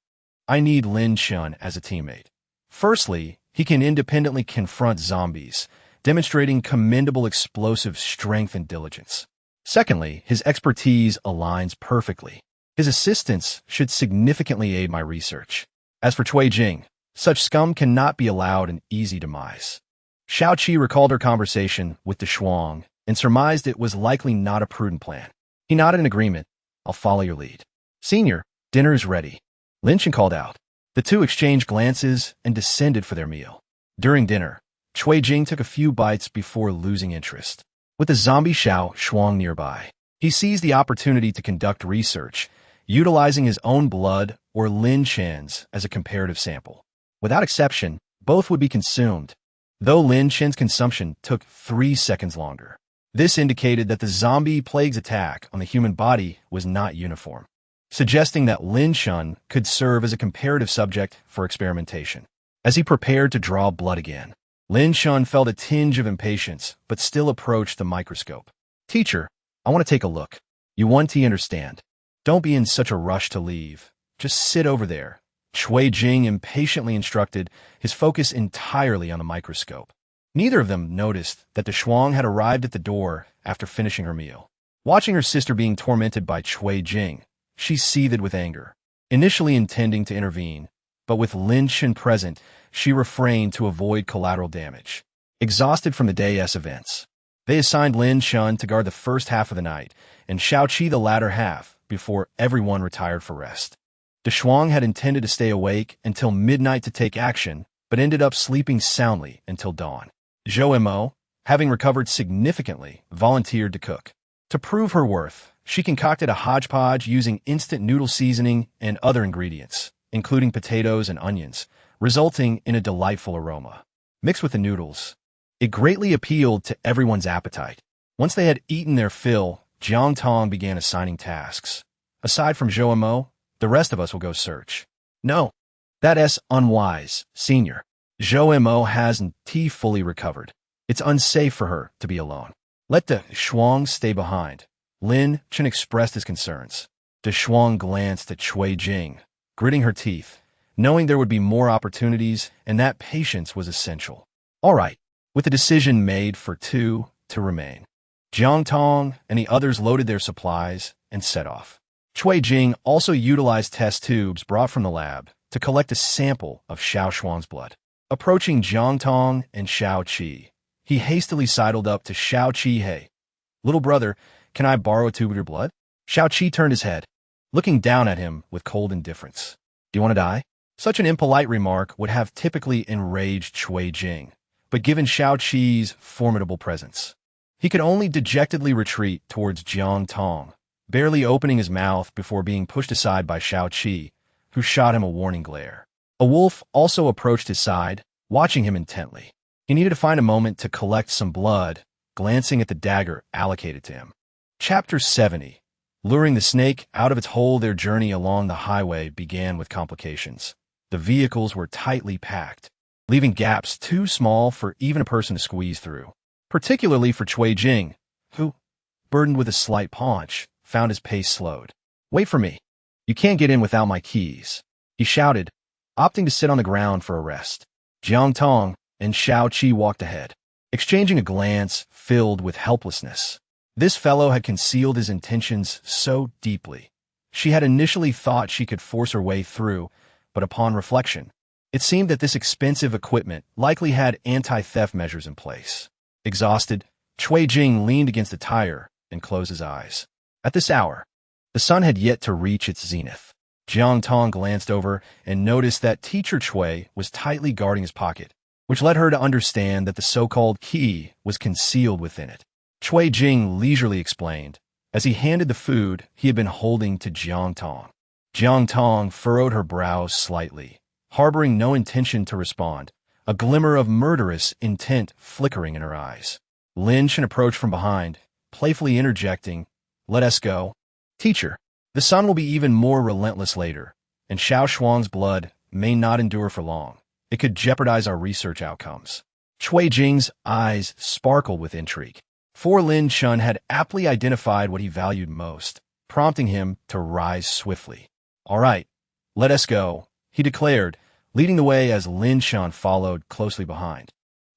"I need Lin Shen as a teammate. Firstly, he can independently confront zombies, demonstrating commendable explosive strength and diligence. Secondly, his expertise aligns perfectly His assistance should significantly aid my research. As for Cui Jing, such scum cannot be allowed an easy demise. Xiao Qi recalled her conversation with De Shuang and surmised it was likely not a prudent plan. He nodded in agreement. I'll follow your lead. Senior, dinner is ready. Lin Chen called out. The two exchanged glances and descended for their meal. During dinner, Cui Jing took a few bites before losing interest. With the zombie Xiao Shuang nearby, he seized the opportunity to conduct research, utilizing his own blood or Lin Chen's as a comparative sample. Without exception, both would be consumed, though Lin Chen's consumption took 3 seconds longer. This indicated that the zombie plague's attack on the human body was not uniform, suggesting that Lin Chen could serve as a comparative subject for experimentation. As he prepared to draw blood again, Lin Chen felt a tinge of impatience, but still approached the microscope. Teacher, I want to take a look. You want to understand. Don't be in such a rush to leave. Just sit over there. Cui Jing impatiently instructed, his focus entirely on the microscope. Neither of them noticed that De Shuang had arrived at the door after finishing her meal. Watching her sister being tormented by Cui Jing, she seethed with anger, initially intending to intervene, but with Lin Chen present, she refrained to avoid collateral damage. Exhausted from the day's events, they assigned Lin Chen to guard the first half of the night, and Xiao Qi the latter half, before everyone retired for rest. De Shuang had intended to stay awake until midnight to take action, but ended up sleeping soundly until dawn. Zhou Mo, having recovered significantly, volunteered to cook. To prove her worth, she concocted a hodgepodge using instant noodle seasoning and other ingredients, including potatoes and onions, resulting in a delightful aroma. Mixed with the noodles, it greatly appealed to everyone's appetite. Once they had eaten their fill, Jiang Tong began assigning tasks. Aside from Zhou Mo, the rest of us will go search. No, that's unwise, Senior. Zhou Mo hasn't fully recovered. It's unsafe for her to be alone. Let De Shuang stay behind. Lin Chen expressed his concerns. De Shuang glanced at Cui Jing, gritting her teeth, knowing there would be more opportunities and that patience was essential. All right, with the decision made for two to remain, Jiang Tong and the others loaded their supplies and set off. Cui Jing also utilized test tubes brought from the lab to collect a sample of Xiao Shuang's blood. Approaching Jiang Tong and Xiao Qi, he hastily sidled up to Xiao Qi. Hey, little brother, can I borrow a tube of your blood? Xiao Qi turned his head, looking down at him with cold indifference. Do you want to die? Such an impolite remark would have typically enraged Cui Jing, but given Xiao Qi's formidable presence, he could only dejectedly retreat towards Jiang Tong, barely opening his mouth before being pushed aside by Xiao Qi, who shot him a warning glare. A wolf also approached his side, watching him intently. He needed to find a moment to collect some blood, glancing at the dagger allocated to him. Chapter 70. Luring the snake out of its hole. Their journey along the highway began with complications. The vehicles were tightly packed, leaving gaps too small for even a person to squeeze through. Particularly for Cui Jing, who, burdened with a slight paunch, found his pace slowed. Wait for me. You can't get in without my keys, he shouted, opting to sit on the ground for a rest. Jiang Tong and Xiao Qi walked ahead, exchanging a glance filled with helplessness. This fellow had concealed his intentions so deeply. She had initially thought she could force her way through, but upon reflection, it seemed that this expensive equipment likely had anti-theft measures in place. Exhausted, Cui Jing leaned against a tire and closed his eyes. At this hour, the sun had yet to reach its zenith. Jiang Tong glanced over and noticed that Teacher Cui was tightly guarding his pocket, which led her to understand that the so-called key was concealed within it. Cui Jing leisurely explained, as he handed the food he had been holding to Jiang Tong. Jiang Tong furrowed her brows slightly, harboring no intention to respond, a glimmer of murderous intent flickering in her eyes. Lin Chen approached from behind, playfully interjecting, "Let us go. Teacher, the sun will be even more relentless later, and Xiao Shuang's blood may not endure for long. It could jeopardize our research outcomes." Cui Jing's eyes sparkled with intrigue. For Lin Chen had aptly identified what he valued most, prompting him to rise swiftly. "All right, let us go," he declared, leading the way as Lin Chen followed closely behind.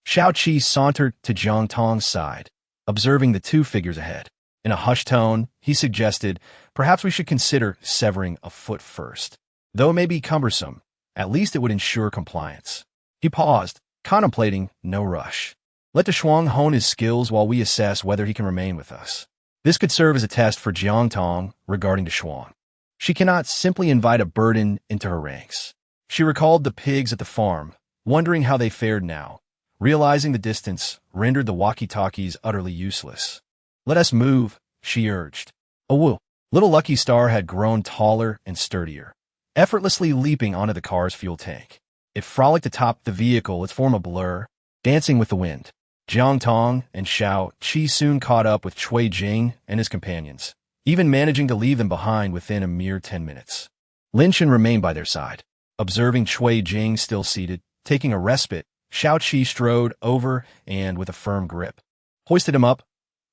Xiao Qi sauntered to Jiang Tong's side, observing the two figures ahead. In a hushed tone, he suggested, perhaps we should consider severing a foot first. Though it may be cumbersome, at least it would ensure compliance. He paused, contemplating no rush. Let Shuang hone his skills while we assess whether he can remain with us. This could serve as a test for Jiang Tong regarding Shuang. She cannot simply invite a burden into her ranks. She recalled the pigs at the farm, wondering how they fared now. Realizing the distance rendered the walkie-talkies utterly useless. Let us move, she urged. Oh, woo. Little Lucky Star had grown taller and sturdier, effortlessly leaping onto the car's fuel tank. It frolicked atop the vehicle, its form a blur, dancing with the wind. Jiang Tong and Xiao Qi soon caught up with Cui Jing and his companions, even managing to leave them behind within a mere 10 minutes. Lin Shen remained by their side. Observing Cui Jing still seated, taking a respite, Xiao Qi strode over and, with a firm grip, hoisted him up.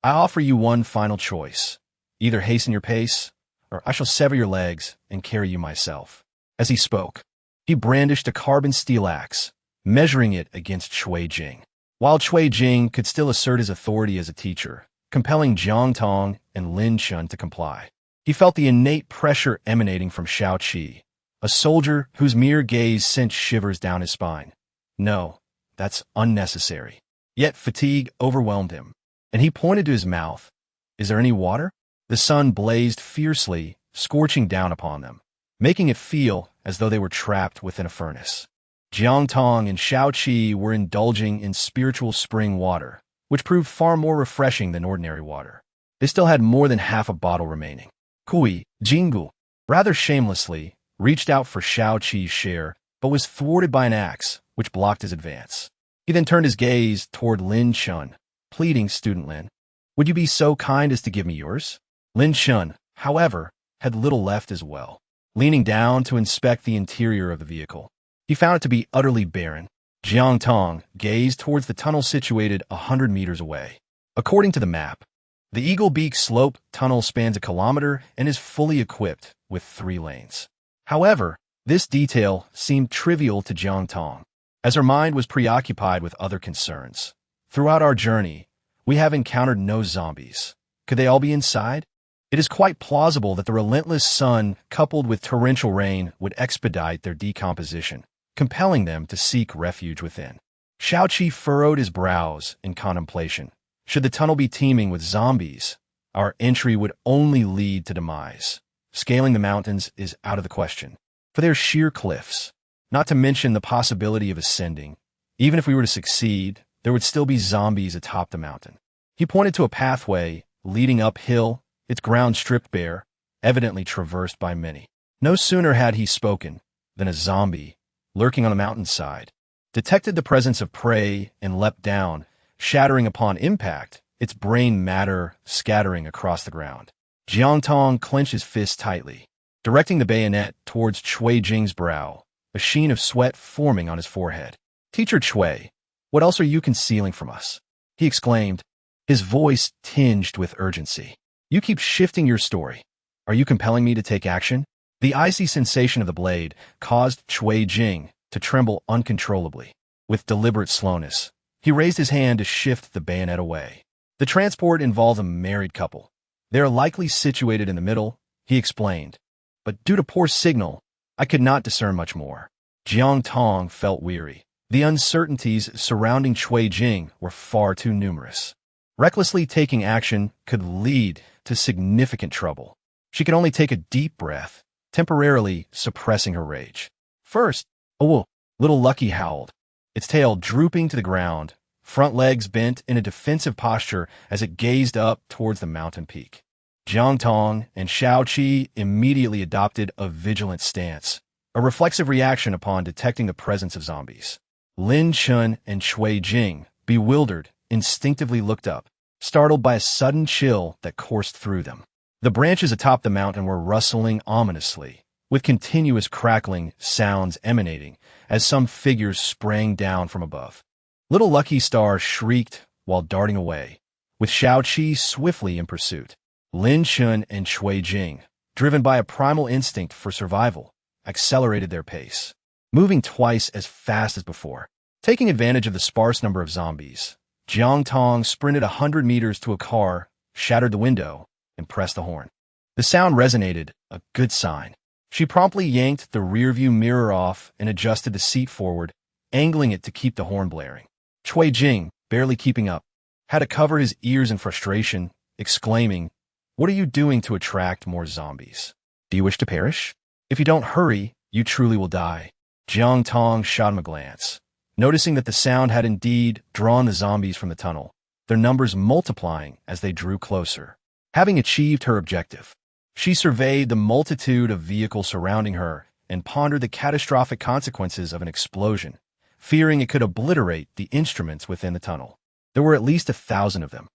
I offer you one final choice. Either hasten your pace, or I shall sever your legs and carry you myself. As he spoke, he brandished a carbon steel axe, measuring it against Cui Jing. While Cui Jing could still assert his authority as a teacher, compelling Jiang Tong and Lin Shen to comply, he felt the innate pressure emanating from Xiao Qi, a soldier whose mere gaze sent shivers down his spine. No, that's unnecessary. Yet fatigue overwhelmed him, and he pointed to his mouth. Is there any water? The sun blazed fiercely, scorching down upon them, making it feel as though they were trapped within a furnace. Jiang Tong and Xiao Qi were indulging in spiritual spring water, which proved far more refreshing than ordinary water. They still had more than half a bottle remaining. Kui Jingu, rather shamelessly, reached out for Xiao Qi's share, but was thwarted by an axe, which blocked his advance. He then turned his gaze toward Lin Shen, pleading, Student Lin, would you be so kind as to give me yours? Lin Shen, however, had little left as well. Leaning down to inspect the interior of the vehicle, he found it to be utterly barren. Jiang Tong gazed towards the tunnel situated 100 meters away. According to the map, the Eagle Beak Slope tunnel spans a kilometer and is fully equipped with 3 lanes. However, this detail seemed trivial to Jiang Tong, as her mind was preoccupied with other concerns. Throughout our journey, we have encountered no zombies. Could they all be inside? It is quite plausible that the relentless sun, coupled with torrential rain, would expedite their decomposition, compelling them to seek refuge within. Xiao Qi furrowed his brows in contemplation. Should the tunnel be teeming with zombies, our entry would only lead to demise. Scaling the mountains is out of the question, for they are sheer cliffs, not to mention the possibility of ascending. Even if we were to succeed, there would still be zombies atop the mountain. He pointed to a pathway leading uphill, its ground stripped bare, evidently traversed by many. No sooner had he spoken than a zombie, lurking on the mountainside, detected the presence of prey and leapt down, shattering upon impact, its brain matter scattering across the ground. Jiang Tong clenched his fist tightly, directing the bayonet towards Cui Jing's brow, a sheen of sweat forming on his forehead. Teacher Cui, what else are you concealing from us? He exclaimed, his voice tinged with urgency. You keep shifting your story. Are you compelling me to take action? The icy sensation of the blade caused Cui Jing to tremble uncontrollably. With deliberate slowness, he raised his hand to shift the bayonet away. The transport involved a married couple. They are likely situated in the middle, he explained. But due to poor signal, I could not discern much more. Jiang Tong felt weary. The uncertainties surrounding Cui Jing were far too numerous. Recklessly taking action could lead to significant trouble. She could only take a deep breath, temporarily suppressing her rage. First, oh, little Lucky howled, its tail drooping to the ground, front legs bent in a defensive posture as it gazed up towards the mountain peak. Jiang Tong and Xiao Qi immediately adopted a vigilant stance, a reflexive reaction upon detecting the presence of zombies. Lin Shen and Cui Jing, bewildered, instinctively looked up, startled by a sudden chill that coursed through them. The branches atop the mountain were rustling ominously, with continuous crackling sounds emanating as some figures sprang down from above. Little Lucky Star shrieked while darting away, with Xiao Qi swiftly in pursuit. Lin Shen and Cui Jing, driven by a primal instinct for survival, accelerated their pace, moving twice as fast as before. Taking advantage of the sparse number of zombies, Jiang Tong sprinted 100 meters to a car shattered the window, and pressed the horn. The sound resonated, a good sign. She promptly yanked the rearview mirror off and adjusted the seat forward, angling it to keep the horn blaring. Cui Jing, barely keeping up, had to cover his ears in frustration, exclaiming, "What are you doing to attract more zombies? Do you wish to perish? If you don't hurry, you truly will die." Jiang Tong shot him a glance. Noticing that the sound had indeed drawn the zombies from the tunnel, their numbers multiplying as they drew closer. Having achieved her objective, she surveyed the multitude of vehicles surrounding her and pondered the catastrophic consequences of an explosion, fearing it could obliterate the instruments within the tunnel. There were at least 1,000 of them.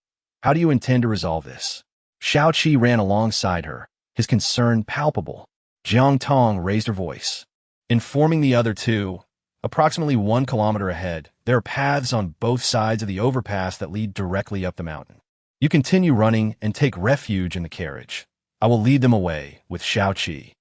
How do you intend to resolve this? Xiao Qi ran alongside her, his concern palpable. Jiang Tong raised her voice, informing the other two, approximately 1 kilometer ahead, there are paths on both sides of the overpass that lead directly up the mountain. You continue running and take refuge in the carriage. I will lead them away with Xiao Qi.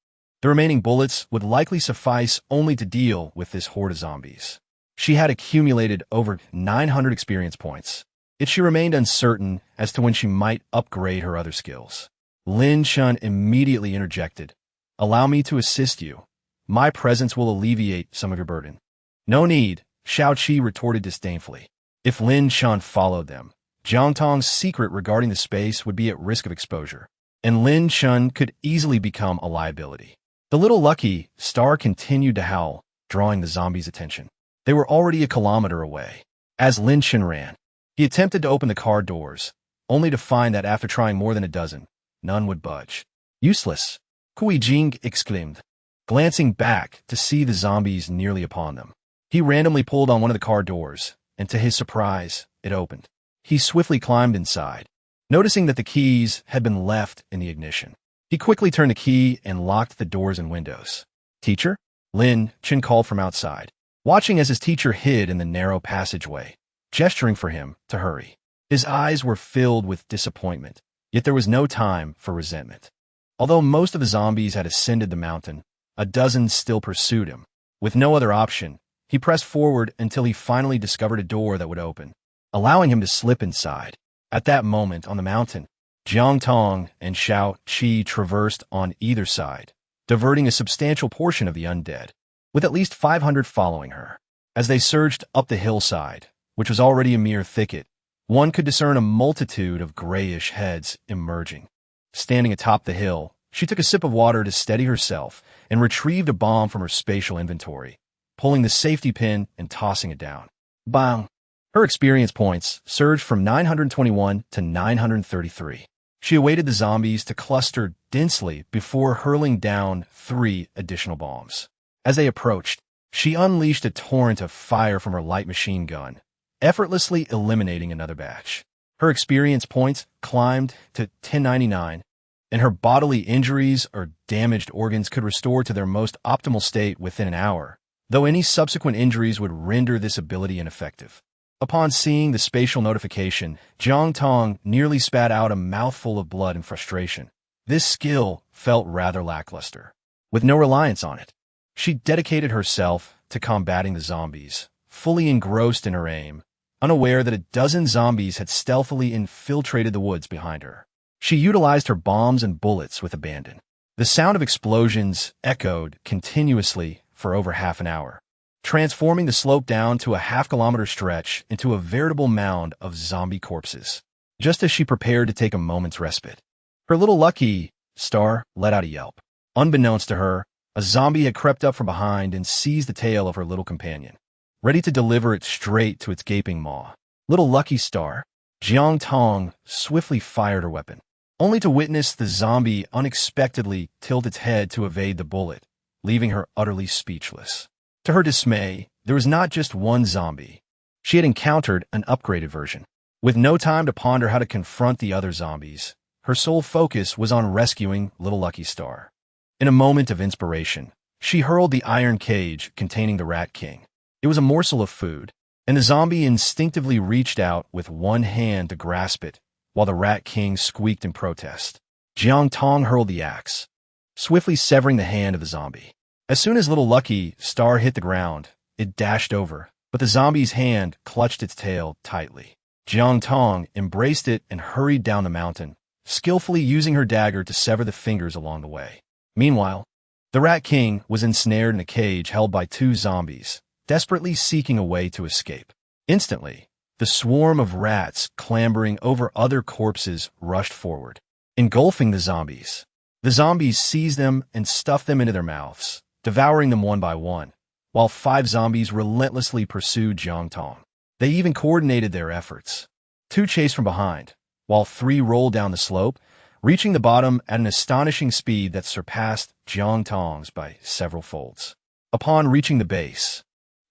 The remaining bullets would likely suffice only to deal with this horde of zombies. She had accumulated over 900 experience points, yet she remained uncertain as to when she might upgrade her other skills. Lin Chun immediately interjected, "Allow me to assist you. My presence will alleviate some of your burden." "No need," Xiao Qi retorted disdainfully. If Lin Chun followed them, Jiang Tong's secret regarding the space would be at risk of exposure, and Lin Chun could easily become a liability. The little lucky star continued to howl, drawing the zombies' attention. They were already a kilometer away. As Lin Chun ran, he attempted to open the car doors, only to find that after trying more than a dozen, none would budge. "Useless," Cui Jing exclaimed, glancing back to see the zombies nearly upon them. He randomly pulled on one of the car doors, and to his surprise, it opened. He swiftly climbed inside, noticing that the keys had been left in the ignition. He quickly turned the key and locked the doors and windows. "Teacher?" Lin Chun called from outside, watching as his teacher hid in the narrow passageway, gesturing for him to hurry. His eyes were filled with disappointment, yet there was no time for resentment. Although most of the zombies had ascended the mountain, a dozen still pursued him. With no other option, he pressed forward until he finally discovered a door that would open, allowing him to slip inside. At that moment on the mountain, Jiang Tong and Xiao Qi traversed on either side, diverting a substantial portion of the undead, with at least 500 following her. As they surged up the hillside, which was already a mere thicket, one could discern a multitude of grayish heads emerging. Standing atop the hill, she took a sip of water to steady herself and retrieved a bomb from her spatial inventory, pulling the safety pin and tossing it down. Bang! Her experience points surged from 921 to 933. She awaited the zombies to cluster densely before hurling down 3 additional bombs. As they approached, she unleashed a torrent of fire from her light machine gun, effortlessly eliminating another batch. Her experience points climbed to 1099, and her bodily injuries or damaged organs could restore to their most optimal state within an hour, though any subsequent injuries would render this ability ineffective. Upon seeing the spatial notification, Jiang Tong nearly spat out a mouthful of blood in frustration. This skill felt rather lackluster. With no reliance on it, she dedicated herself to combating the zombies, fully engrossed in her aim, unaware that a dozen zombies had stealthily infiltrated the woods behind her. She utilized her bombs and bullets with abandon. The sound of explosions echoed continuously for over half an hour, transforming the slope down to a half-kilometer stretch into a veritable mound of zombie corpses. Just as she prepared to take a moment's respite, her little lucky star let out a yelp. Unbeknownst to her, a zombie had crept up from behind and seized the tail of her little companion, ready to deliver it straight to its gaping maw. Little lucky star, Jiang Tong swiftly fired her weapon, only to witness the zombie unexpectedly tilt its head to evade the bullet, leaving her utterly speechless. To her dismay, there was not just one zombie. She had encountered an upgraded version. With no time to ponder how to confront the other zombies, her sole focus was on rescuing Little Lucky Star. In a moment of inspiration, she hurled the iron cage containing the Rat King. It was a morsel of food, and the zombie instinctively reached out with one hand to grasp it, while the Rat King squeaked in protest. Jiang Tong hurled the axe, swiftly severing the hand of the zombie. As soon as Little Lucky Star hit the ground, it dashed over, but the zombie's hand clutched its tail tightly. Jiang Tong embraced it and hurried down the mountain, skillfully using her dagger to sever the fingers along the way. Meanwhile, the Rat King was ensnared in a cage held by two zombies, desperately seeking a way to escape. Instantly, the swarm of rats clambering over other corpses rushed forward, engulfing the zombies. The zombies seized them and stuffed them into their mouths, devouring them one by one, while 5 zombies relentlessly pursued Jiang Tong. They even coordinated their efforts. 2 chased from behind, while 3 rolled down the slope, reaching the bottom at an astonishing speed that surpassed Jiang Tong's by several folds. Upon reaching the base,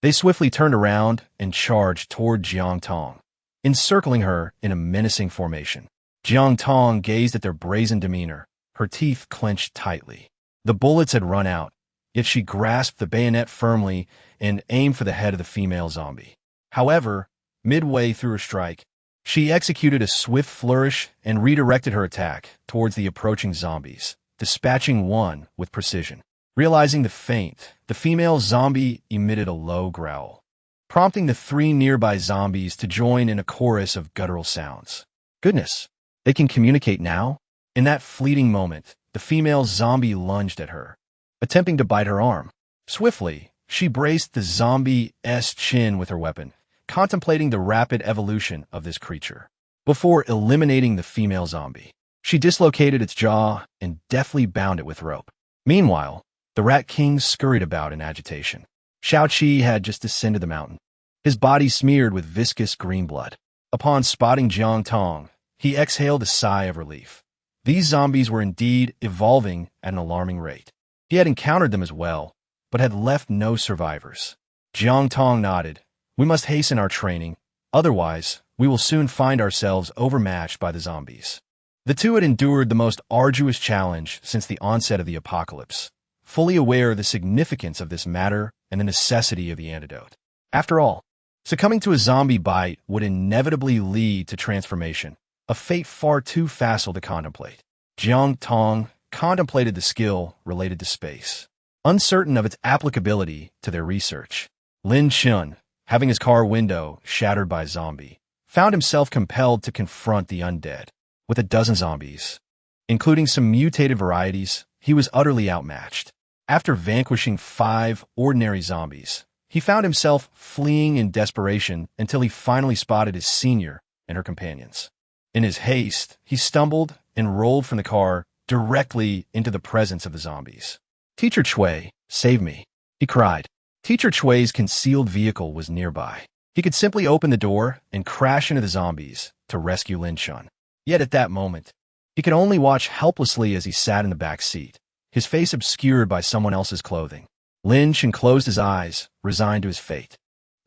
they swiftly turned around and charged toward Jiang Tong, encircling her in a menacing formation. Jiang Tong gazed at their brazen demeanor, her teeth clenched tightly. The bullets had run out, yet she grasped the bayonet firmly and aimed for the head of the female zombie. However, midway through her strike, she executed a swift flourish and redirected her attack towards the approaching zombies, dispatching one with precision. Realizing the feint, the female zombie emitted a low growl, prompting the 3 nearby zombies to join in a chorus of guttural sounds. Goodness, they can communicate now? In that fleeting moment, the female zombie lunged at her, attempting to bite her arm. Swiftly, she braced the zombie's chin with her weapon, contemplating the rapid evolution of this creature. Before eliminating the female zombie, she dislocated its jaw and deftly bound it with rope. Meanwhile, the Rat King scurried about in agitation. Xiao Qi had just descended the mountain, his body smeared with viscous green blood. Upon spotting Jiang Tong, he exhaled a sigh of relief. These zombies were indeed evolving at an alarming rate. He had encountered them as well, but had left no survivors. Jiang Tong nodded. We must hasten our training, otherwise we will soon find ourselves overmatched by the zombies. The two had endured the most arduous challenge since the onset of the apocalypse, fully aware of the significance of this matter and the necessity of the antidote. After all, succumbing to a zombie bite would inevitably lead to transformation, a fate far too facile to contemplate. Jiang Tong contemplated the skill related to space, uncertain of its applicability to their research. Lin Chun, having his car window shattered by a zombie, found himself compelled to confront the undead. With a dozen zombies, including some mutated varieties, he was utterly outmatched. After vanquishing 5 ordinary zombies, he found himself fleeing in desperation until he finally spotted his senior and her companions. In his haste, he stumbled and rolled from the car directly into the presence of the zombies. "Teacher Chui, save me," he cried. Teacher Chui's concealed vehicle was nearby. He could simply open the door and crash into the zombies to rescue Lin Chun. Yet at that moment, he could only watch helplessly as he sat in the back seat, his face obscured by someone else's clothing. Lin Chun closed his eyes, resigned to his fate.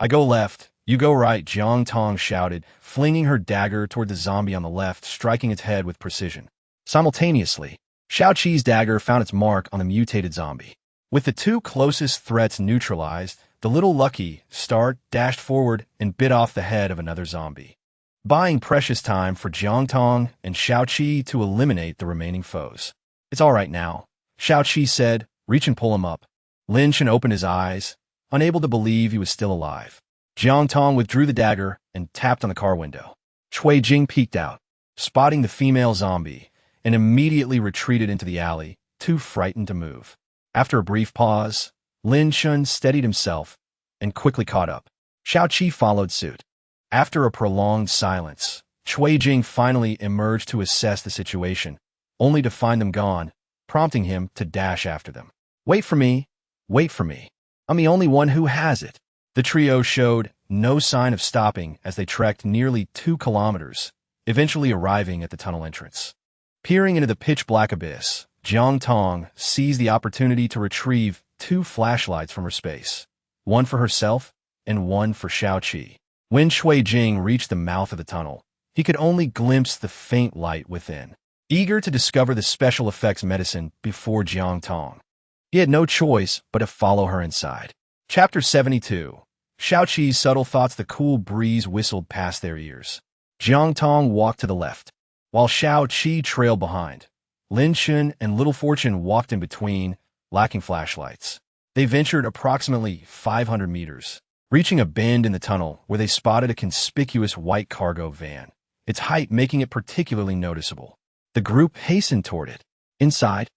"I go left, you go right," Jiang Tong shouted, flinging her dagger toward the zombie on the left, striking its head with precision. Simultaneously, Xiao Qi's dagger found its mark on the mutated zombie. With the 2 closest threats neutralized, the little Lucky Star dashed forward and bit off the head of another zombie, buying precious time for Jiang Tong and Xiao Qi to eliminate the remaining foes. "It's all right now," Xiao Qi said. "Reach and pull him up." Lin Chun opened his eyes, unable to believe he was still alive. Jiang Tong withdrew the dagger and tapped on the car window. Chui Jing peeked out, spotting the female zombie, and immediately retreated into the alley, too frightened to move. After a brief pause, Lin Chun steadied himself and quickly caught up. Xiao Qi followed suit. After a prolonged silence, Chui Jing finally emerged to assess the situation, only to find them gone, prompting him to dash after them. Wait for me. I'm the only one who has it." The trio showed no sign of stopping as they trekked nearly 2 kilometers, eventually arriving at the tunnel entrance. Peering into the pitch-black abyss, Jiang Tong seized the opportunity to retrieve 2 flashlights from her space, one for herself and one for Xiao Qi. When Chui Jing reached the mouth of the tunnel, he could only glimpse the faint light within. Eager to discover the special effects medicine before Jiang Tong, he had no choice but to follow her inside. Chapter 72. Xiao Qi's subtle thoughts. The cool breeze whistled past their ears. Jiang Tong walked to the left, while Xiao Qi trailed behind. Lin Chun and Little Fortune walked in between, lacking flashlights. They ventured approximately 500 meters, reaching a bend in the tunnel where they spotted a conspicuous white cargo van, its height making it particularly noticeable. The group hastened toward it. Inside,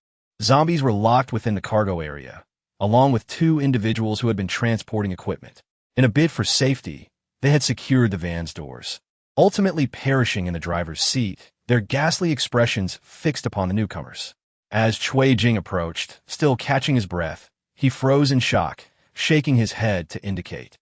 zombies were locked within the cargo area, along with two individuals who had been transporting equipment. In a bid for safety, they had secured the van's doors, ultimately perishing in the driver's seat, their ghastly expressions fixed upon the newcomers. As Cui Jing approached, still catching his breath, he froze in shock, shaking his head to indicate.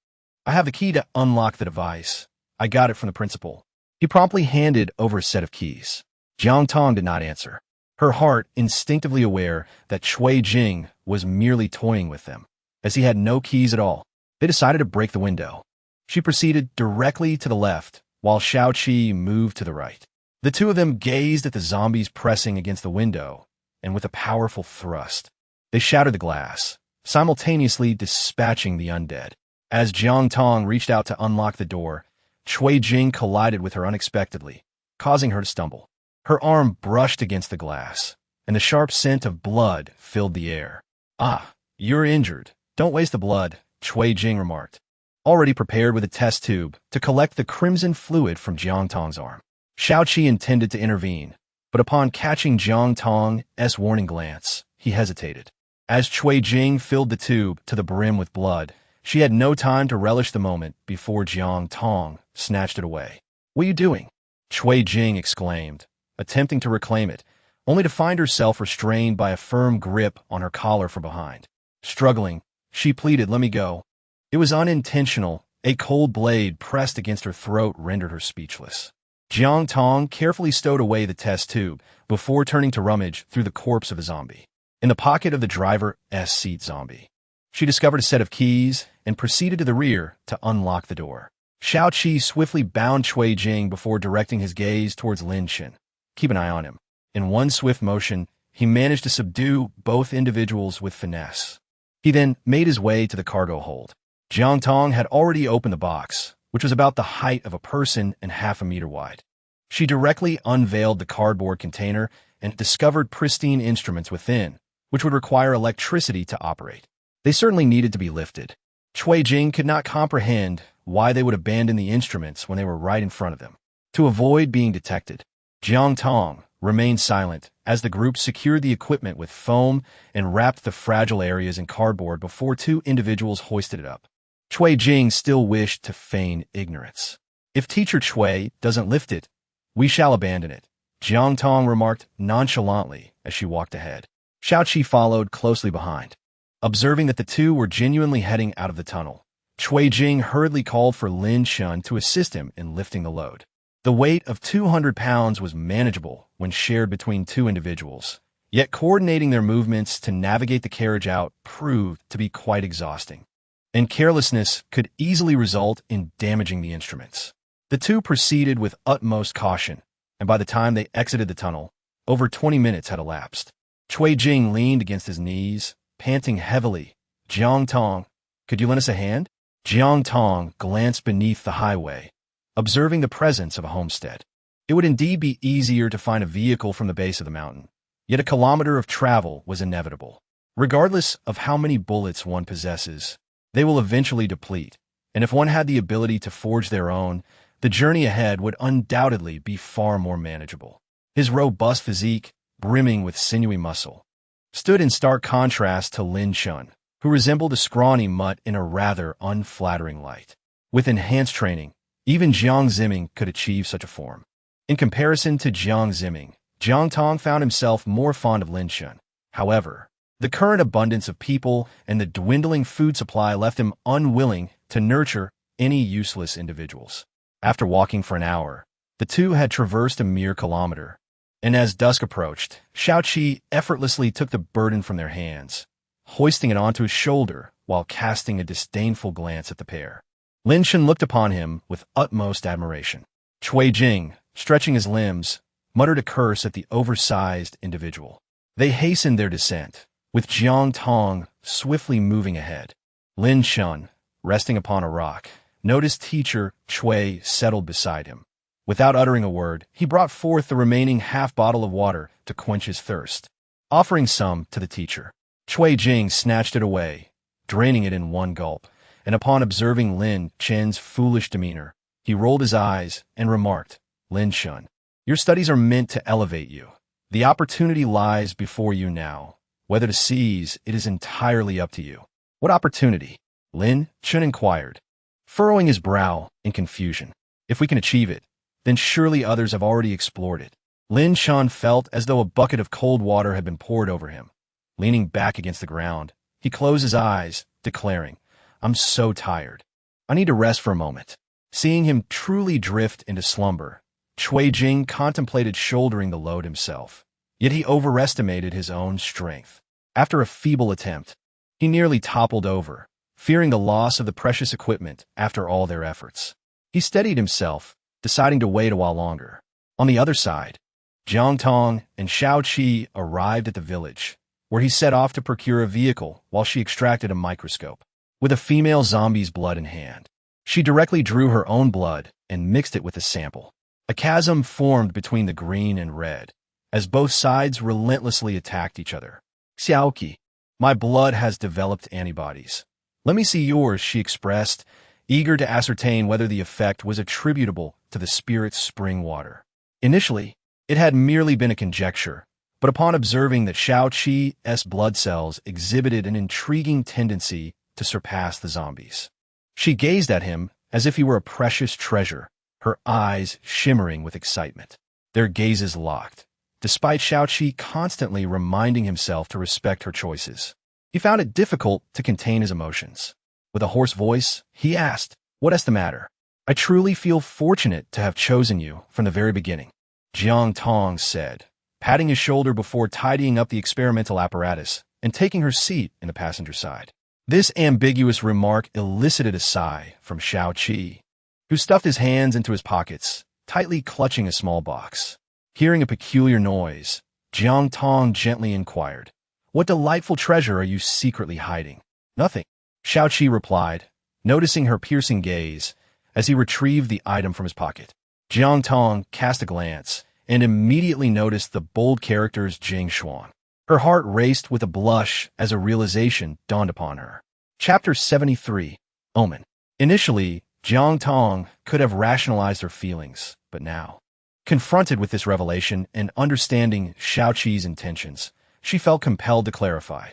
"I have the key to unlock the device. I got it from the principal." He promptly handed over a set of keys. Jiang Tong did not answer, her heart instinctively aware that Cui Jing was merely toying with them. As he had no keys at all, they decided to break the window. She proceeded directly to the left, while Xiao Qi moved to the right. The two of them gazed at the zombies pressing against the window, and with a powerful thrust, they shattered the glass, simultaneously dispatching the undead. As Jiang Tong reached out to unlock the door, Cui Jing collided with her unexpectedly, causing her to stumble. Her arm brushed against the glass, and the sharp scent of blood filled the air. "Ah, you're injured. Don't waste the blood," Cui Jing remarked, already prepared with a test tube to collect the crimson fluid from Jiang Tong's arm. Xiao Qi intended to intervene, but upon catching Jiang Tong's warning glance, he hesitated. As Cui Jing filled the tube to the brim with blood, she had no time to relish the moment before Jiang Tong snatched it away. "What are you doing?" Cui Jing exclaimed, attempting to reclaim it, only to find herself restrained by a firm grip on her collar from behind. Struggling, she pleaded, "Let me go." It was unintentional. A cold blade pressed against her throat rendered her speechless. Jiang Tong carefully stowed away the test tube before turning to rummage through the corpse of a zombie. In the pocket of the driver's seat zombie, she discovered a set of keys and proceeded to the rear to unlock the door. Xiao Qi swiftly bound Cui Jing before directing his gaze towards Lin Shen. "Keep an eye on him." In one swift motion, he managed to subdue both individuals with finesse. He then made his way to the cargo hold. Jiang Tong had already opened the box, which was about the height of a person and half a meter wide. She directly unveiled the cardboard container and discovered pristine instruments within, which would require electricity to operate. They certainly needed to be lifted. Cui Jing could not comprehend why they would abandon the instruments when they were right in front of them. To avoid being detected, Jiang Tong remained silent as the group secured the equipment with foam and wrapped the fragile areas in cardboard before two individuals hoisted it up. Cui Jing still wished to feign ignorance. "If Teacher Cui doesn't lift it, we shall abandon it," Jiang Tong remarked nonchalantly as she walked ahead. Xiao Qi followed closely behind. Observing that the two were genuinely heading out of the tunnel, Cui Jing hurriedly called for Lin Shen to assist him in lifting the load. The weight of 200 pounds was manageable when shared between two individuals, yet coordinating their movements to navigate the carriage out proved to be quite exhausting, and carelessness could easily result in damaging the instruments. The two proceeded with utmost caution, and by the time they exited the tunnel, over 20 minutes had elapsed. Cui Jing leaned against his knees, panting heavily. "Jiang Tong, could you lend us a hand?" Jiang Tong glanced beneath the highway, observing the presence of a homestead. It would indeed be easier to find a vehicle from the base of the mountain, yet a kilometer of travel was inevitable. Regardless of how many bullets one possesses, they will eventually deplete, and if one had the ability to forge their own, the journey ahead would undoubtedly be far more manageable. His robust physique, brimming with sinewy muscle, stood in stark contrast to Lin Shen, who resembled a scrawny mutt in a rather unflattering light. With enhanced training, even Jiang Ziming could achieve such a form. In comparison to Jiang Ziming, Jiang Tong found himself more fond of Lin Shen. However, the current abundance of people and the dwindling food supply left him unwilling to nurture any useless individuals. After walking for an hour, the two had traversed a mere kilometer, and as dusk approached, Xiao Qi effortlessly took the burden from their hands, hoisting it onto his shoulder while casting a disdainful glance at the pair. Lin Shen looked upon him with utmost admiration. Cui Jing, stretching his limbs, muttered a curse at the oversized individual. They hastened their descent, with Jiang Tong swiftly moving ahead. Lin Shen, resting upon a rock, noticed Teacher Cui settled beside him. Without uttering a word, he brought forth the remaining half bottle of water to quench his thirst. Offering some to the teacher, Cui Jing snatched it away, draining it in one gulp, and upon observing Lin Chen's foolish demeanor, he rolled his eyes and remarked, "Lin Chen, your studies are meant to elevate you. The opportunity lies before you now. Whether to seize it is entirely up to you." "What opportunity?" Lin Chen inquired, furrowing his brow in confusion. "If we can achieve it, then surely others have already explored it." Lin Chen felt as though a bucket of cold water had been poured over him. Leaning back against the ground, he closed his eyes, declaring, "I'm so tired. I need to rest for a moment." Seeing him truly drift into slumber, Cui Jing contemplated shouldering the load himself. Yet he overestimated his own strength. After a feeble attempt, he nearly toppled over, fearing the loss of the precious equipment after all their efforts. He steadied himself, deciding to wait a while longer. On the other side, Jiang Tong and Xiao Qi arrived at the village, where he set off to procure a vehicle while she extracted a microscope. With a female zombie's blood in hand, she directly drew her own blood and mixed it with the sample. A chasm formed between the green and red, as both sides relentlessly attacked each other. "Xiaoqi, my blood has developed antibodies. Let me see yours," she expressed, eager to ascertain whether the effect was attributable to the spirit's spring water. Initially, it had merely been a conjecture, but upon observing that Xiao Qi's blood cells exhibited an intriguing tendency to surpass the zombies, she gazed at him as if he were a precious treasure, her eyes shimmering with excitement. Their gazes locked, despite Xiao Qi constantly reminding himself to respect her choices. He found it difficult to contain his emotions. With a hoarse voice, he asked, "What is the matter?" "I truly feel fortunate to have chosen you from the very beginning," Jiang Tong said, patting his shoulder before tidying up the experimental apparatus and taking her seat in the passenger side. This ambiguous remark elicited a sigh from Xiao Qi, who stuffed his hands into his pockets, tightly clutching a small box. Hearing a peculiar noise, Jiang Tong gently inquired, "What delightful treasure are you secretly hiding?" "Nothing," Xiao Qi replied, noticing her piercing gaze as he retrieved the item from his pocket. Jiang Tong cast a glance and immediately noticed the bold characters Jing Xuan. Her heart raced with a blush as a realization dawned upon her. Chapter 73, Omen. Initially, Jiang Tong could have rationalized her feelings, but now, confronted with this revelation and understanding Xiao Qi's intentions, she felt compelled to clarify.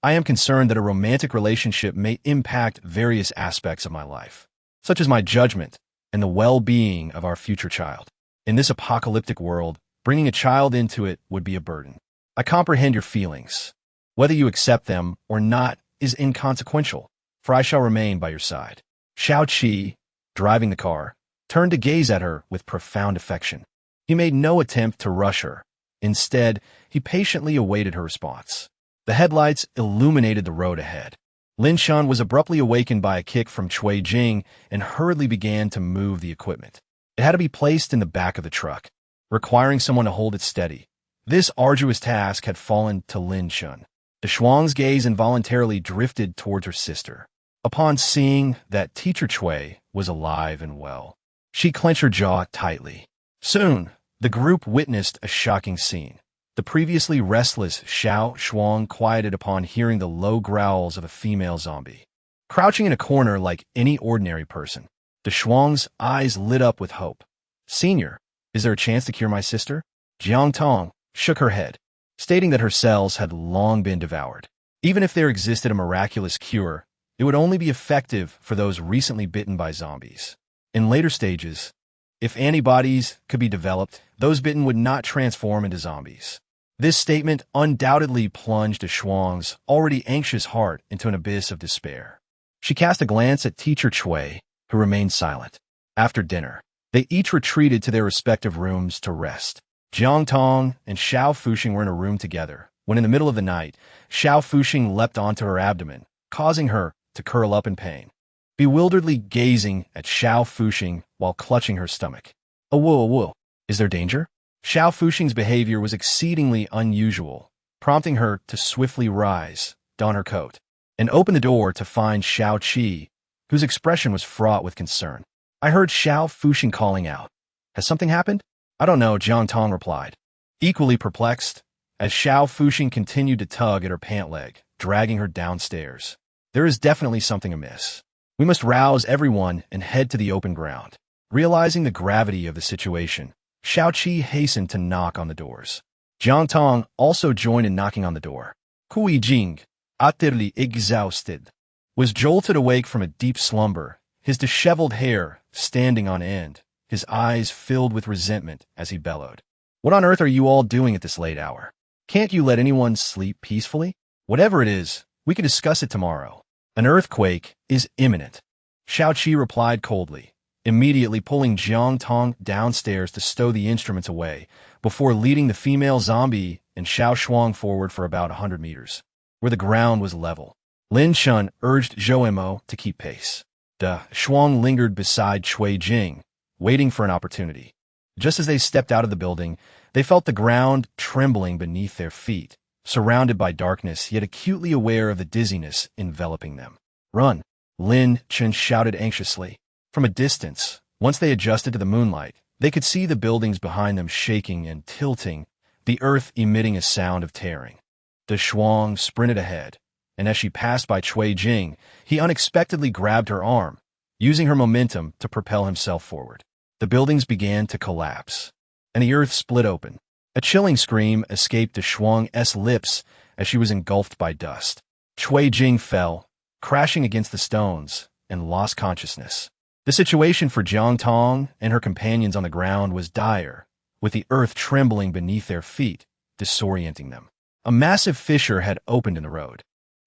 "I am concerned that a romantic relationship may impact various aspects of my life, such as my judgment and the well-being of our future child. In this apocalyptic world, bringing a child into it would be a burden. I comprehend your feelings. Whether you accept them or not is inconsequential, for I shall remain by your side." Xiao Qi, driving the car, turned to gaze at her with profound affection. He made no attempt to rush her. Instead, he patiently awaited her response. The headlights illuminated the road ahead. Lin Shan was abruptly awakened by a kick from Cui Jing and hurriedly began to move the equipment. It had to be placed in the back of the truck, requiring someone to hold it steady. This arduous task had fallen to Lin Shan. The Shuang's gaze involuntarily drifted towards her sister. Upon seeing that teacher Cui was alive and well, she clenched her jaw tightly. Soon, the group witnessed a shocking scene. The previously restless Xiao Shuang quieted upon hearing the low growls of a female zombie. Crouching in a corner like any ordinary person, the Shuang's eyes lit up with hope. "Senior, is there a chance to cure my sister?" Jiang Tong shook her head, stating that her cells had long been devoured. Even if there existed a miraculous cure, it would only be effective for those recently bitten by zombies. In later stages, if antibodies could be developed, those bitten would not transform into zombies. This statement undoubtedly plunged a Shuang's already anxious heart into an abyss of despair. She cast a glance at teacher Cui, who remained silent. After dinner, they each retreated to their respective rooms to rest. Jiang Tong and Xiao Fuxing were in a room together, when in the middle of the night, Xiao Fuxing leapt onto her abdomen, causing her to curl up in pain. Bewilderedly gazing at Xiao Fuxing while clutching her stomach. "Whoa, is there danger?" Xiao Fuxing's behavior was exceedingly unusual, prompting her to swiftly rise, don her coat, and open the door to find Xiao Qi, whose expression was fraught with concern. "I heard Xiao Fuxing calling out. Has something happened?" "I don't know," Jiang Tong replied, equally perplexed, as Xiao Fuxing continued to tug at her pant leg, dragging her downstairs. "There is definitely something amiss. We must rouse everyone and head to the open ground. Realizing the gravity of the situation, Xiaoqi hastened to knock on the doors. Jiang Tong also joined in knocking on the door. Kui Jing, utterly exhausted, was jolted awake from a deep slumber, his disheveled hair standing on end, his eyes filled with resentment as he bellowed. What on earth are you all doing at this late hour? Can't you let anyone sleep peacefully? Whatever it is, we can discuss it tomorrow. An earthquake is imminent. Xiaoqi replied coldly, immediately pulling Jiang Tong downstairs to stow the instruments away, before leading the female zombie and Xiao Shuang forward for about 100 meters, where the ground was level. Lin Shun urged Zhou Mo to keep pace. De Shuang lingered beside Cui Jing, waiting for an opportunity. Just as they stepped out of the building, they felt the ground trembling beneath their feet, surrounded by darkness, yet acutely aware of the dizziness enveloping them. Run! Lin Chen shouted anxiously. From a distance, once they adjusted to the moonlight, they could see the buildings behind them shaking and tilting, the earth emitting a sound of tearing. De Shuang sprinted ahead, and as she passed by Cui Jing, he unexpectedly grabbed her arm, using her momentum to propel himself forward. The buildings began to collapse, and the earth split open. A chilling scream escaped De Shuang's lips as she was engulfed by dust. Cui Jing fell, crashing against the stones, and lost consciousness. The situation for Jiang Tong and her companions on the ground was dire, with the earth trembling beneath their feet, disorienting them. A massive fissure had opened in the road,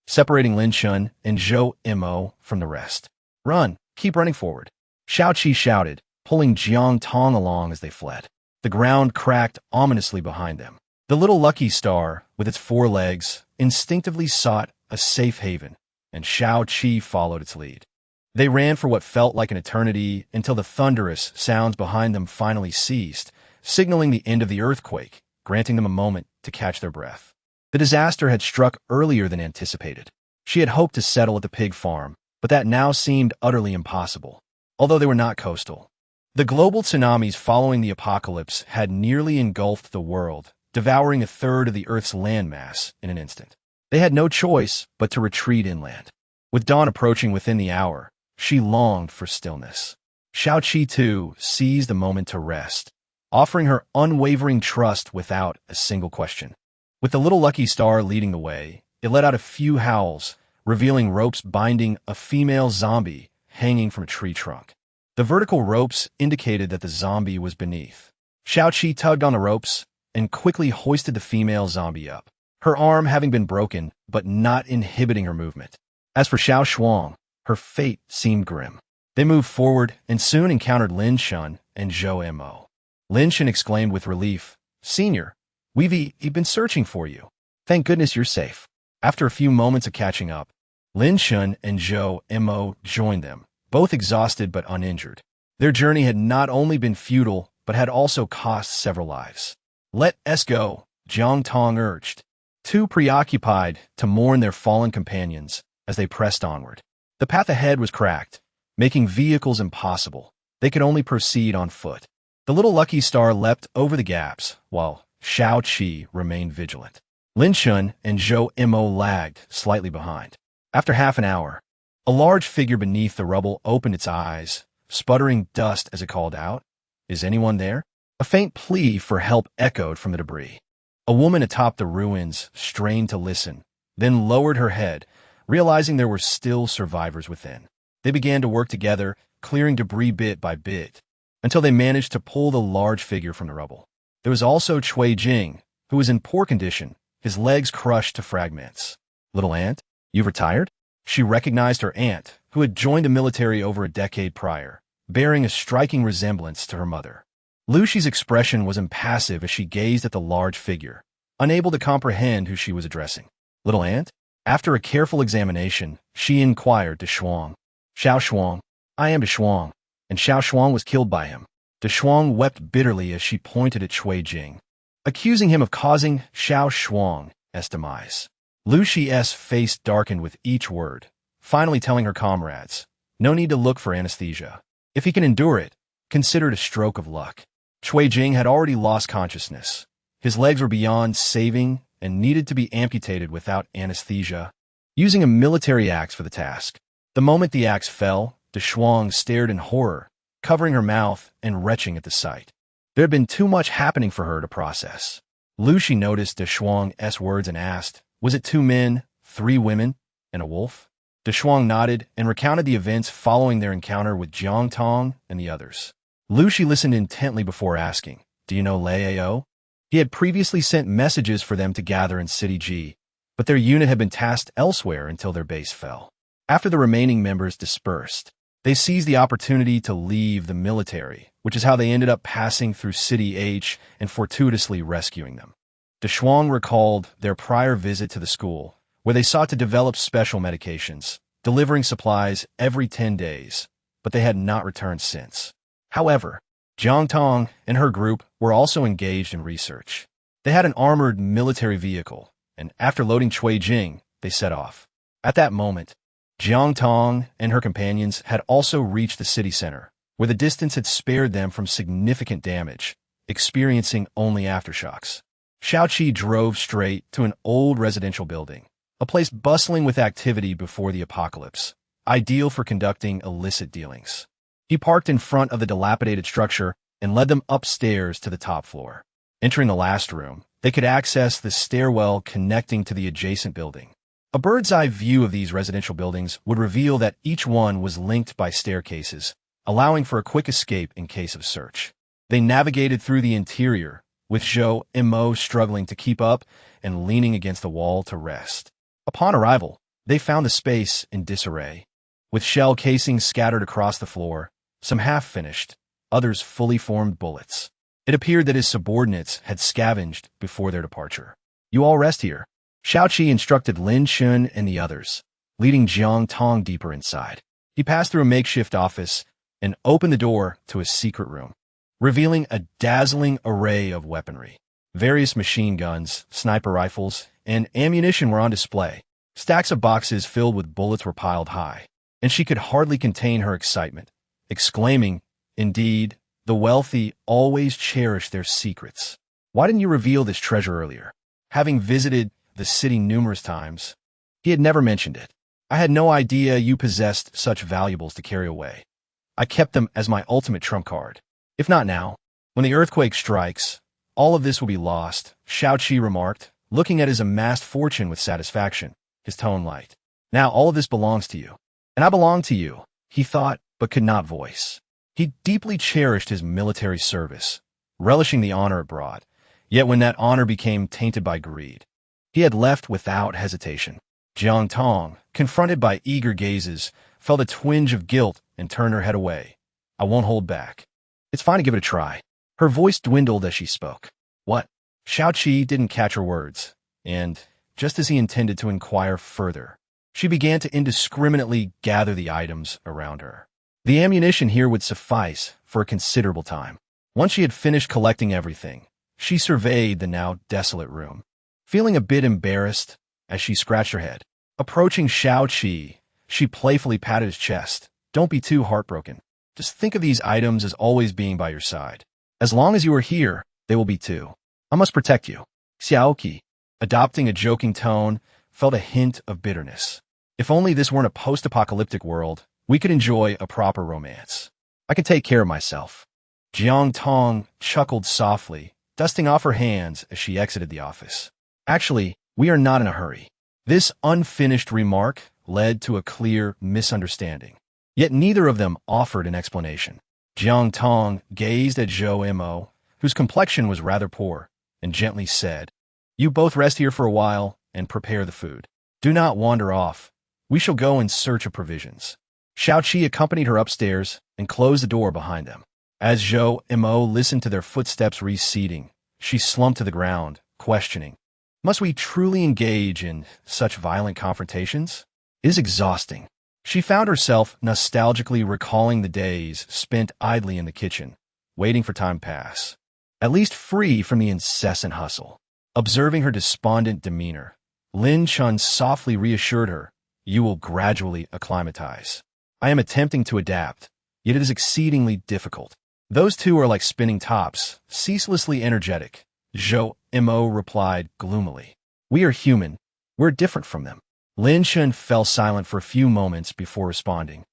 separating Lin Shun and Zhou Mo from the rest. Run! Keep running forward! Xiaoqi shouted, pulling Jiang Tong along as they fled. The ground cracked ominously behind them. The little lucky star, with its 4 legs, instinctively sought a safe haven, and Xiaoqi followed its lead. They ran for what felt like an eternity until the thunderous sounds behind them finally ceased, signaling the end of the earthquake, granting them a moment to catch their breath. The disaster had struck earlier than anticipated. She had hoped to settle at the pig farm, but that now seemed utterly impossible, although they were not coastal. The global tsunamis following the apocalypse had nearly engulfed the world, devouring a third of the Earth's landmass in an instant. They had no choice but to retreat inland. With dawn approaching within the hour, she longed for stillness. Xiaoqi, too, seized the moment to rest, offering her unwavering trust without a single question. With the little lucky star leading the way, it let out a few howls, revealing ropes binding a female zombie hanging from a tree trunk. The vertical ropes indicated that the zombie was beneath. Xiaoqi tugged on the ropes and quickly hoisted the female zombie up, her arm having been broken but not inhibiting her movement. As for Xiao Shuang, her fate seemed grim. They moved forward and soon encountered Lin Shun and Zhou Mo. Lin Shun exclaimed with relief, "Senior, we've been searching for you. Thank goodness you're safe." After a few moments of catching up, Lin Shun and Zhou Mo joined them, both exhausted but uninjured. Their journey had not only been futile, but had also cost several lives. "Let us go," Jiang Tong urged, too preoccupied to mourn their fallen companions as they pressed onward. The path ahead was cracked, making vehicles impossible. They could only proceed on foot. The little lucky star leapt over the gaps, while Xiaoqi remained vigilant. Lin Shun and Zhou Mo lagged slightly behind. After half an hour, a large figure beneath the rubble opened its eyes, sputtering dust as it called out, "Is anyone there?" A faint plea for help echoed from the debris. A woman atop the ruins strained to listen, then lowered her head, realizing there were still survivors within. They began to work together, clearing debris bit by bit, until they managed to pull the large figure from the rubble. There was also Cui Jing, who was in poor condition, his legs crushed to fragments. "Little aunt, you've retired?" She recognized her aunt, who had joined the military over a decade prior, bearing a striking resemblance to her mother. Lucy's expression was impassive as she gazed at the large figure, unable to comprehend who she was addressing. "Little aunt?" After a careful examination, she inquired to Shuang. "Xiao Shuang, I am De Shuang, and Xiao Shuang was killed by him." De Shuang wept bitterly as she pointed at Cui Jing, accusing him of causing Xiao Shuang's demise. Lucy's face darkened with each word, finally telling her comrades, "No need to look for anesthesia. If he can endure it, consider it a stroke of luck." Cui Jing had already lost consciousness. His legs were beyond saving and needed to be amputated without anesthesia, using a military axe for the task. The moment the axe fell, Shuang stared in horror, covering her mouth and retching at the sight. There had been too much happening for her to process. Lucy noticed Shuang's words and asked, "Was it 2 men, 3 women, and a wolf?" Shuang nodded and recounted the events following their encounter with Jiang Tong and the others. Lucy listened intently before asking, "Do you know Lao?" He had previously sent messages for them to gather in City G, but their unit had been tasked elsewhere until their base fell. After the remaining members dispersed, they seized the opportunity to leave the military, which is how they ended up passing through City H and fortuitously rescuing them. Shuang recalled their prior visit to the school, where they sought to develop special medications, delivering supplies every 10 days, but they had not returned since. However, Jiang Tong and her group were also engaged in research. They had an armored military vehicle, and after loading Cui Jing, they set off. At that moment, Jiang Tong and her companions had also reached the city center, where the distance had spared them from significant damage, experiencing only aftershocks. Xiaoqi drove straight to an old residential building, a place bustling with activity before the apocalypse, ideal for conducting illicit dealings. He parked in front of the dilapidated structure and led them upstairs to the top floor. Entering the last room, they could access the stairwell connecting to the adjacent building. A bird's-eye view of these residential buildings would reveal that each one was linked by staircases, allowing for a quick escape in case of search. They navigated through the interior, with Zhou and Mo struggling to keep up and leaning against the wall to rest. Upon arrival, they found the space in disarray, with shell casings scattered across the floor, some half-finished, others fully formed bullets. It appeared that his subordinates had scavenged before their departure. "You all rest here," Xiaoqi instructed Lin Shun and the others, leading Jiang Tong deeper inside. He passed through a makeshift office and opened the door to a secret room, revealing a dazzling array of weaponry. Various machine guns, sniper rifles, and ammunition were on display. Stacks of boxes filled with bullets were piled high, and she could hardly contain her excitement, exclaiming, "Indeed, the wealthy always cherish their secrets. Why didn't you reveal this treasure earlier?" Having visited the city numerous times, he had never mentioned it. "I had no idea you possessed such valuables to carry away. I kept them as my ultimate trump card. If not now, when the earthquake strikes, all of this will be lost," Xiaoqi remarked, looking at his amassed fortune with satisfaction, his tone light. "Now all of this belongs to you. And I belong to you," he thought, but could not voice. He deeply cherished his military service, relishing the honor it brought, yet when that honor became tainted by greed, he had left without hesitation. Jiang Tong, confronted by eager gazes, felt a twinge of guilt and turned her head away. "I won't hold back. It's fine to give it a try." Her voice dwindled as she spoke. "What?" Xiaoqi didn't catch her words, and, just as he intended to inquire further, she began to indiscriminately gather the items around her. The ammunition here would suffice for a considerable time. Once she had finished collecting everything, she surveyed the now desolate room, feeling a bit embarrassed as she scratched her head. Approaching Xiaoqi, she playfully patted his chest. "Don't be too heartbroken. Just think of these items as always being by your side. As long as you are here, they will be too. I must protect you." Xiaoqi, adopting a joking tone, felt a hint of bitterness. If only this weren't a post-apocalyptic world, we could enjoy a proper romance. "I can take care of myself." Jiang Tong chuckled softly, dusting off her hands as she exited the office. "Actually, we are not in a hurry." This unfinished remark led to a clear misunderstanding. Yet neither of them offered an explanation. Jiang Tong gazed at Zhou Mo, whose complexion was rather poor, and gently said, "You both rest here for a while and prepare the food. Do not wander off. We shall go in search of provisions." Xiaoqi accompanied her upstairs and closed the door behind them. As Zhou Mo listened to their footsteps receding, she slumped to the ground, questioning, "Must we truly engage in such violent confrontations? It is exhausting." She found herself nostalgically recalling the days spent idly in the kitchen, waiting for time to pass, at least free from the incessant hustle. Observing her despondent demeanor, Lin Chun softly reassured her, "You will gradually acclimatize. I am attempting to adapt, yet it is exceedingly difficult." "Those two are like spinning tops, ceaselessly energetic," Zhou Mo replied gloomily. "We are human. We're different from them." Lin Shun fell silent for a few moments before responding.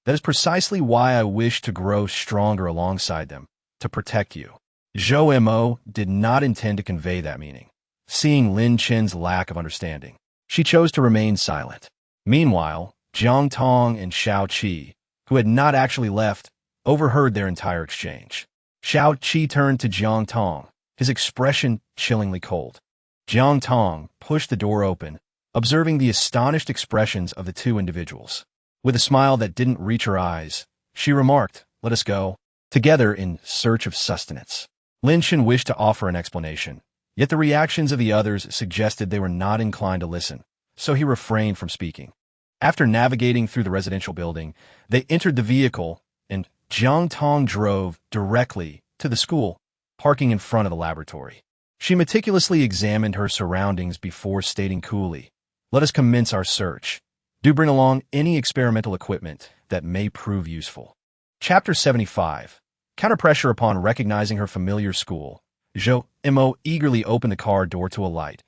That is precisely why I wish to grow stronger alongside them, to protect you. Zhou Mo did not intend to convey that meaning. Seeing Lin Chen's lack of understanding, she chose to remain silent. Meanwhile, Jiang Tong and Xiao Qi, who had not actually left, overheard their entire exchange. Xiao Qi turned to Jiang Tong, his expression chillingly cold. Jiang Tong pushed the door open, observing the astonished expressions of the two individuals. With a smile that didn't reach her eyes, she remarked, "Let us go together in search of sustenance." Lin Shen wished to offer an explanation, yet the reactions of the others suggested they were not inclined to listen, so he refrained from speaking. After navigating through the residential building, they entered the vehicle, and Jiang Tong drove directly to the school, parking in front of the laboratory. She meticulously examined her surroundings before stating coolly, "Let us commence our search. Do bring along any experimental equipment that may prove useful." Chapter 75. Counterpressure. Upon recognizing her familiar school, Zhou Mo eagerly opened the car door to alight,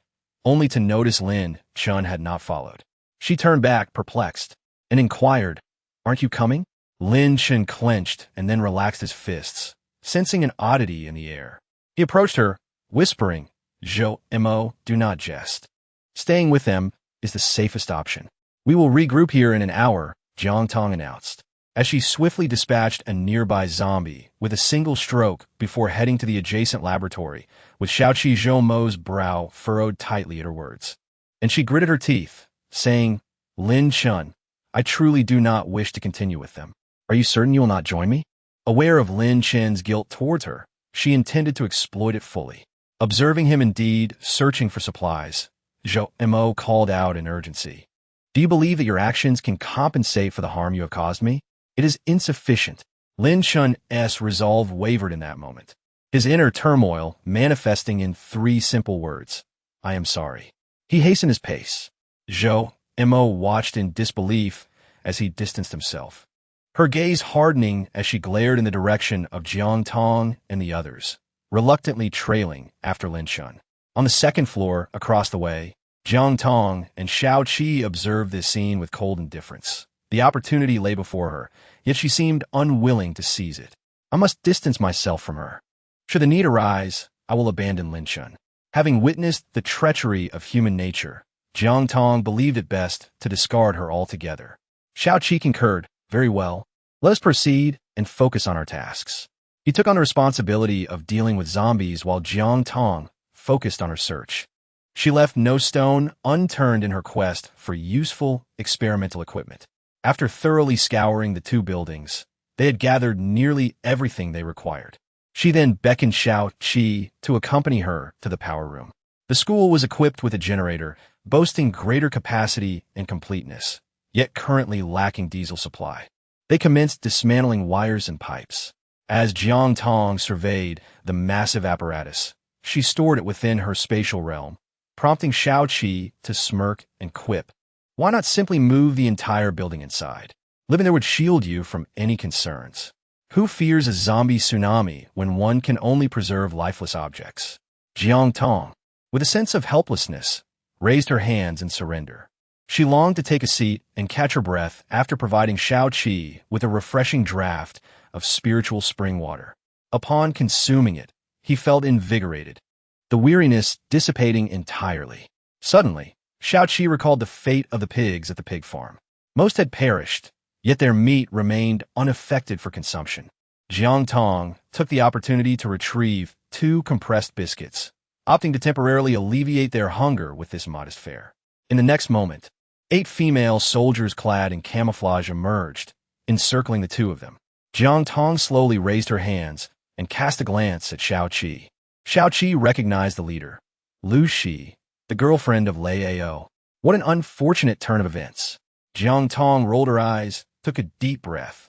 only to notice Lin Chun had not followed. She turned back, perplexed, and inquired, "Aren't you coming?" Lin Chun clenched and then relaxed his fists, sensing an oddity in the air. He approached her, whispering, "Zhou Mo, do not jest. Staying with them is the safest option." "We will regroup here in an hour," Jiang Tong announced, as she swiftly dispatched a nearby zombie with a single stroke before heading to the adjacent laboratory, with Xiaoqi Zhou Mo's brow furrowed tightly at her words. And she gritted her teeth, saying, "Lin Chun, I truly do not wish to continue with them. Are you certain you will not join me?" Aware of Lin Chen's guilt towards her, she intended to exploit it fully. Observing him indeed searching for supplies, Zhou Mo called out in urgency, "Do you believe that your actions can compensate for the harm you have caused me? It is insufficient." Lin Chun's resolve wavered in that moment, his inner turmoil manifesting in three simple words: "I am sorry." He hastened his pace. Zhou Mo watched in disbelief as he distanced himself, her gaze hardening as she glared in the direction of Jiang Tong and the others, reluctantly trailing after Lin Chun. On the second floor, across the way, Jiang Tong and Xiao Qi observed this scene with cold indifference. The opportunity lay before her, yet she seemed unwilling to seize it. "I must distance myself from her. Should the need arise, I will abandon Lin Chun." Having witnessed the treachery of human nature, Jiang Tong believed it best to discard her altogether. Xiao Qi concurred, "Very well. Let us proceed and focus on our tasks." He took on the responsibility of dealing with zombies while Jiang Tong focused on her search. She left no stone unturned in her quest for useful experimental equipment. After thoroughly scouring the two buildings, they had gathered nearly everything they required. She then beckoned Xiao Qi to accompany her to the power room. The school was equipped with a generator, boasting greater capacity and completeness, yet currently lacking diesel supply. They commenced dismantling wires and pipes. As Jiang Tong surveyed the massive apparatus, she stored it within her spatial realm, prompting Xiao Qi to smirk and quip, "Why not simply move the entire building inside? Living there would shield you from any concerns. Who fears a zombie tsunami when one can only preserve lifeless objects?" Jiang Tong, with a sense of helplessness, raised her hands in surrender. She longed to take a seat and catch her breath after providing Xiao Qi with a refreshing draft of spiritual spring water. Upon consuming it, he felt invigorated, the weariness dissipating entirely. Suddenly, Xiao Qi recalled the fate of the pigs at the pig farm. Most had perished, yet their meat remained unaffected for consumption. Jiang Tong took the opportunity to retrieve 2 compressed biscuits, opting to temporarily alleviate their hunger with this modest fare. In the next moment, 8 female soldiers clad in camouflage emerged, encircling the 2 of them. Jiang Tong slowly raised her hands and cast a glance at Xiao Qi. Xiao Qi recognized the leader, Lu Shi, the girlfriend of Lei Ao. What an unfortunate turn of events. Jiang Tong rolled her eyes, took a deep breath,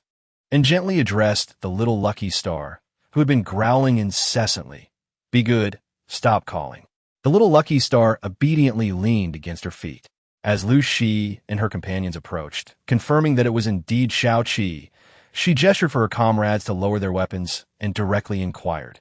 and gently addressed the little lucky star, who had been growling incessantly. "Be good, stop calling." The little lucky star obediently leaned against her feet. As Lu Shi and her companions approached, confirming that it was indeed Xiao Qi, she gestured for her comrades to lower their weapons and directly inquired,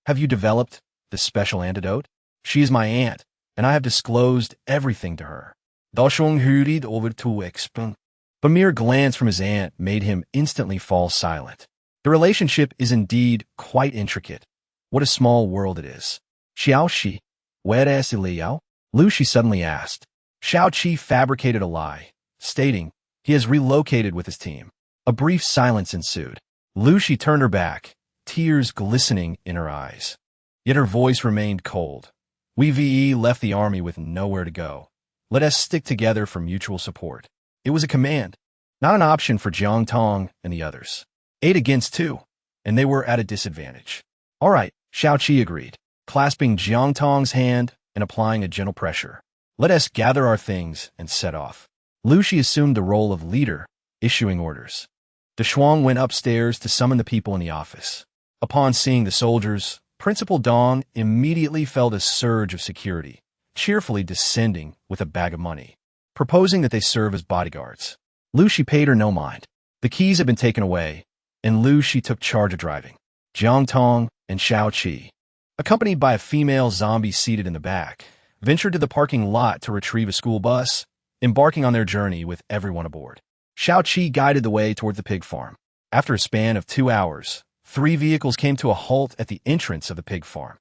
"Have you developed the special antidote? She is my aunt, and I have disclosed everything to her." Doshong hurried over to explain. A mere glance from his aunt made him instantly fall silent. The relationship is indeed quite intricate. What a small world it is. Xiao Shi, where is Liao? Lu Shi suddenly asked. Xiao Qi fabricated a lie, stating he has relocated with his team. A brief silence ensued. Lu Shi turned her back, tears glistening in her eyes. Yet her voice remained cold. We left the army with nowhere to go. Let us stick together for mutual support. It was a command, not an option for Jiang Tong and the others. 8 against 2, and they were at a disadvantage. All right, Xiao Qi agreed, clasping Jiang Tong's hand and applying a gentle pressure. Let us gather our things and set off. Lu Shi assumed the role of leader, issuing orders. De Shuang went upstairs to summon the people in the office. Upon seeing the soldiers, Principal Dong immediately felt a surge of security, cheerfully descending with a bag of money, proposing that they serve as bodyguards. Lu Shi paid her no mind. The keys had been taken away, and Lu Shi took charge of driving. Jiang Tong and Xiao Qi, accompanied by a female zombie seated in the back, ventured to the parking lot to retrieve a school bus, embarking on their journey with everyone aboard. Xiao Qi guided the way toward the pig farm. After a span of 2 hours, 3 vehicles came to a halt at the entrance of the pig farm.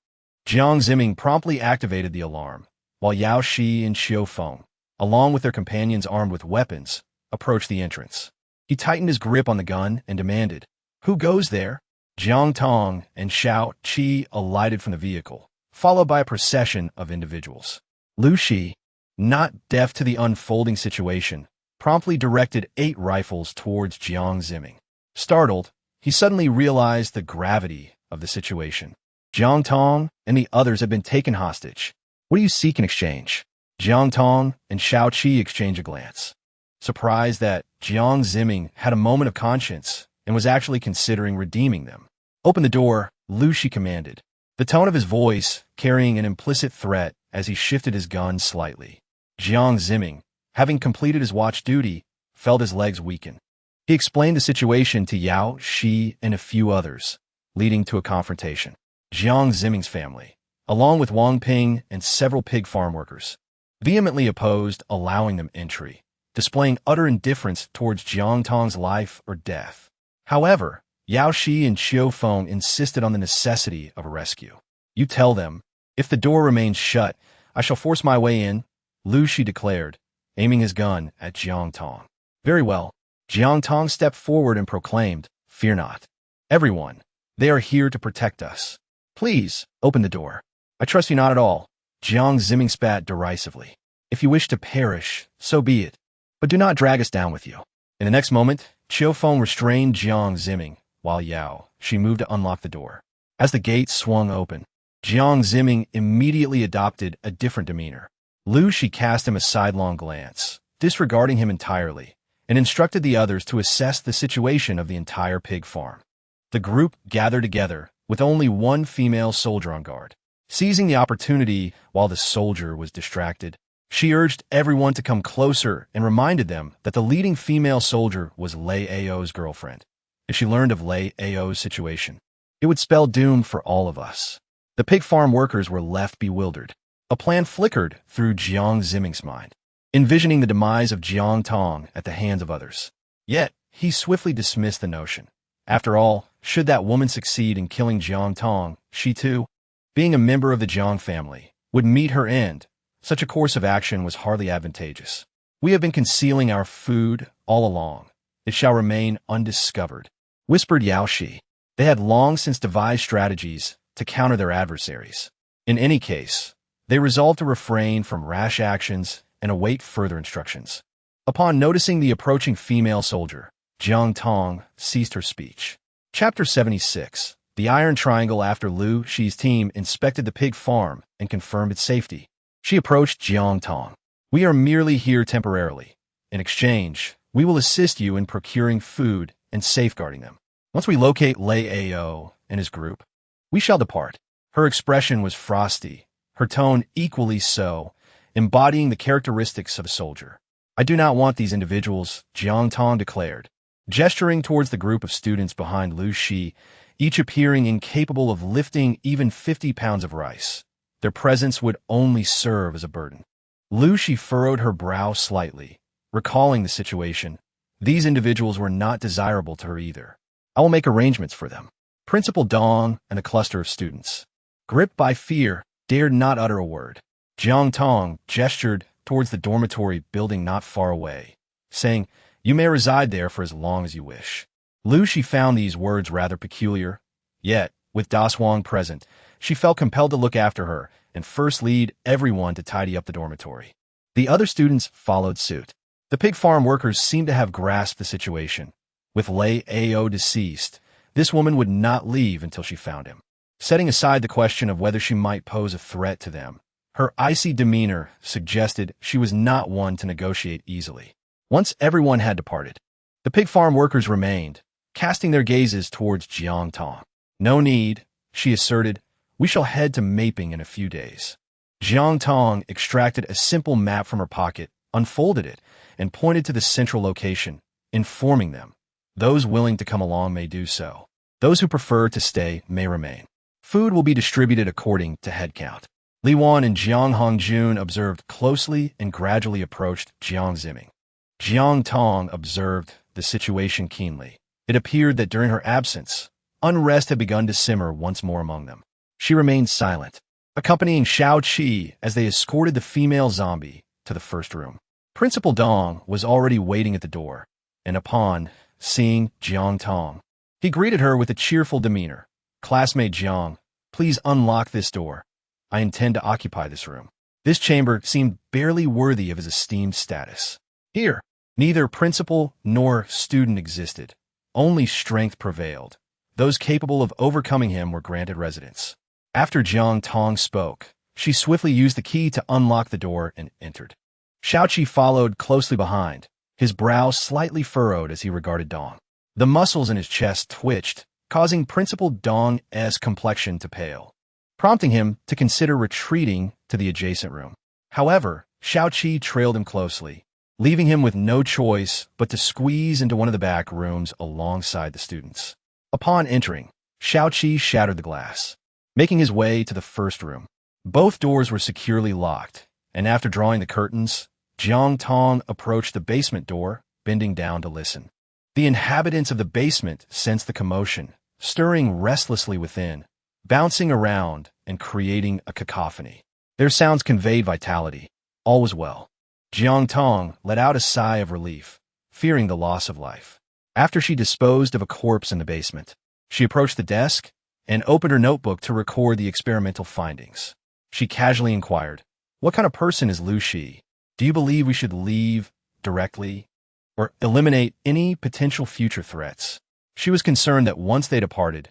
Jiang Ziming promptly activated the alarm, while Yao Shi and Xiu Feng, along with their companions armed with weapons, approached the entrance. He tightened his grip on the gun and demanded, "Who goes there?" Jiang Tong and Xiao Qi alighted from the vehicle, followed by a procession of individuals. Lu Shi, not deaf to the unfolding situation, promptly directed 8 rifles towards Jiang Ziming. Startled, he suddenly realized the gravity of the situation. Jiang Tong and the others had been taken hostage. What do you seek in exchange? Jiang Tong and Xiao Qi exchanged a glance, surprised that Jiang Ziming had a moment of conscience and was actually considering redeeming them. Open the door, Lu Shi commanded, the tone of his voice carrying an implicit threat as he shifted his gun slightly. Jiang Ziming, having completed his watch duty, felt his legs weaken. He explained the situation to Yao Shi and a few others, leading to a confrontation. Jiang Ziming's family, along with Wang Ping and several pig farm workers, vehemently opposed allowing them entry, displaying utter indifference towards Jiang Tong's life or death. However, Yao Shi and Xiu Feng insisted on the necessity of a rescue. You tell them, if the door remains shut, I shall force my way in, Lu Shi declared, aiming his gun at Jiang Tong. Very well. Jiang Tong stepped forward and proclaimed, fear not. Everyone, they are here to protect us. Please, open the door. I trust you not at all. Jiang Ziming spat derisively. If you wish to perish, so be it. But do not drag us down with you. In the next moment, Xiu Feng restrained Jiang Ziming, while Yao Shi moved to unlock the door. As the gate swung open, Jiang Ziming immediately adopted a different demeanor. Lu Shi cast him a sidelong glance, disregarding him entirely, and instructed the others to assess the situation of the entire pig farm. The group gathered together, with only one female soldier on guard. Seizing the opportunity while the soldier was distracted, she urged everyone to come closer and reminded them that the leading female soldier was Lei Ao's girlfriend. If she learned of Lei Ao's situation, it would spell doom for all of us. The pig farm workers were left bewildered. A plan flickered through Jiang Ziming's mind, envisioning the demise of Jiang Tong at the hands of others. Yet, he swiftly dismissed the notion. After all, should that woman succeed in killing Jiang Tong, she too, being a member of the Jiang family, would meet her end. Such a course of action was hardly advantageous. We have been concealing our food all along. It shall remain undiscovered, whispered Yao Shi. They had long since devised strategies to counter their adversaries. In any case, they resolved to refrain from rash actions and await further instructions. Upon noticing the approaching female soldier, Jiang Tong ceased her speech. Chapter 76. The Iron Triangle. After Lu Shi's team inspected the pig farm and confirmed its safety, she approached Jiang Tong. We are merely here temporarily. In exchange, we will assist you in procuring food and safeguarding them. Once we locate Lei Ao and his group, we shall depart. Her expression was frosty, her tone equally so, embodying the characteristics of a soldier. I do not want these individuals, Jiang Tong declared, gesturing towards the group of students behind Lu Shi, each appearing incapable of lifting even 50 pounds of rice. Their presence would only serve as a burden. She furrowed her brow slightly, recalling the situation. These individuals were not desirable to her either. I will make arrangements for them. Principal Dong and a cluster of students, gripped by fear, dared not utter a word. Jiang Tong gestured towards the dormitory building not far away, saying, "You may reside there for as long as you wish." She found these words rather peculiar, yet, with Das Wang present, she felt compelled to look after her and first lead everyone to tidy up the dormitory. The other students followed suit. The pig farm workers seemed to have grasped the situation. With Lei Ao deceased, this woman would not leave until she found him. Setting aside the question of whether she might pose a threat to them, her icy demeanor suggested she was not one to negotiate easily. Once everyone had departed, the pig farm workers remained, casting their gazes towards Jiang Tong. "No need," she asserted. "We shall head to Maping in a few days." Jiang Tong extracted a simple map from her pocket, unfolded it, and pointed to the central location, informing them, "Those willing to come along may do so. Those who prefer to stay may remain. Food will be distributed according to head count." Li Wan and Jiang Hongjun observed closely and gradually approached Jiang Ziming. Jiang Tong observed the situation keenly. It appeared that during her absence, unrest had begun to simmer once more among them. She remained silent, accompanying Shao Qi as they escorted the female zombie to the first room. Principal Dong was already waiting at the door, and upon seeing Jiang Tong, he greeted her with a cheerful demeanor. "Classmate Jiang, please unlock this door. I intend to occupy this room." This chamber seemed barely worthy of his esteemed status. Here, neither principal nor student existed. Only strength prevailed. Those capable of overcoming him were granted residence. After Jiang Tong spoke, she swiftly used the key to unlock the door and entered. Shaoqi followed closely behind, his brow slightly furrowed as he regarded Dong. The muscles in his chest twitched, causing Principal Dong's complexion to pale, prompting him to consider retreating to the adjacent room. However, Shaoqi trailed him closely, leaving him with no choice but to squeeze into one of the back rooms alongside the students. Upon entering, Shaoqi shattered the glass, making his way to the first room. Both doors were securely locked, and after drawing the curtains, Jiang Tong approached the basement door, bending down to listen. The inhabitants of the basement sensed the commotion, stirring restlessly within, bouncing around and creating a cacophony. Their sounds conveyed vitality. All was well. Jiang Tong let out a sigh of relief, fearing the loss of life. After she disposed of a corpse in the basement, she approached the desk and opened her notebook to record the experimental findings. She casually inquired, "What kind of person is Shi? Do you believe we should leave directly or eliminate any potential future threats?" She was concerned that once they departed,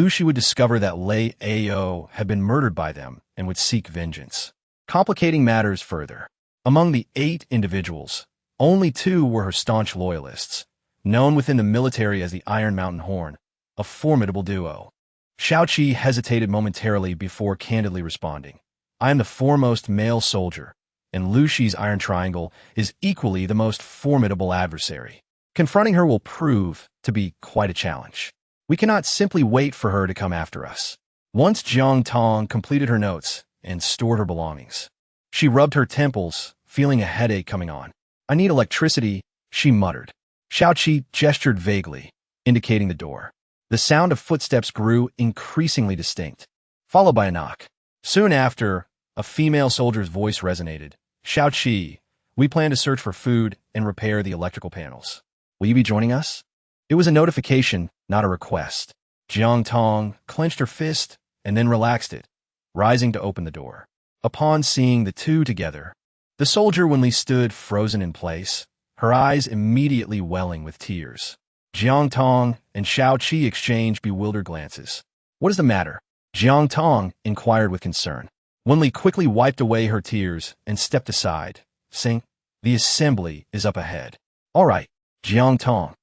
Shi would discover that Lei Ao had been murdered by them and would seek vengeance, complicating matters further. Among the 8 individuals, only 2 were her staunch loyalists, known within the military as the Iron Mountain Horn, a formidable duo. Shaoqi hesitated momentarily before candidly responding, "I am the foremost male soldier, and Shi's Iron Triangle is equally the most formidable adversary. Confronting her will prove to be quite a challenge. We cannot simply wait for her to come after us." Once Jiang Tong completed her notes and stored her belongings, she rubbed her temples, feeling a headache coming on. "I need electricity," she muttered. Shaoqi gestured vaguely, indicating the door. The sound of footsteps grew increasingly distinct, followed by a knock. Soon after, a female soldier's voice resonated. "Shaoqi, we plan to search for food and repair the electrical panels. Will you be joining us?" It was a notification, not a request. Jiang Tong clenched her fist and then relaxed it, rising to open the door. Upon seeing the two together, the soldier only stood frozen in place, her eyes immediately welling with tears. Jiang Tong and Shaoqi exchanged bewildered glances. "What is the matter?" Jiang Tong inquired with concern. Wenli quickly wiped away her tears and stepped aside, saying, "The assembly is up ahead." "All right." Jiang Tong,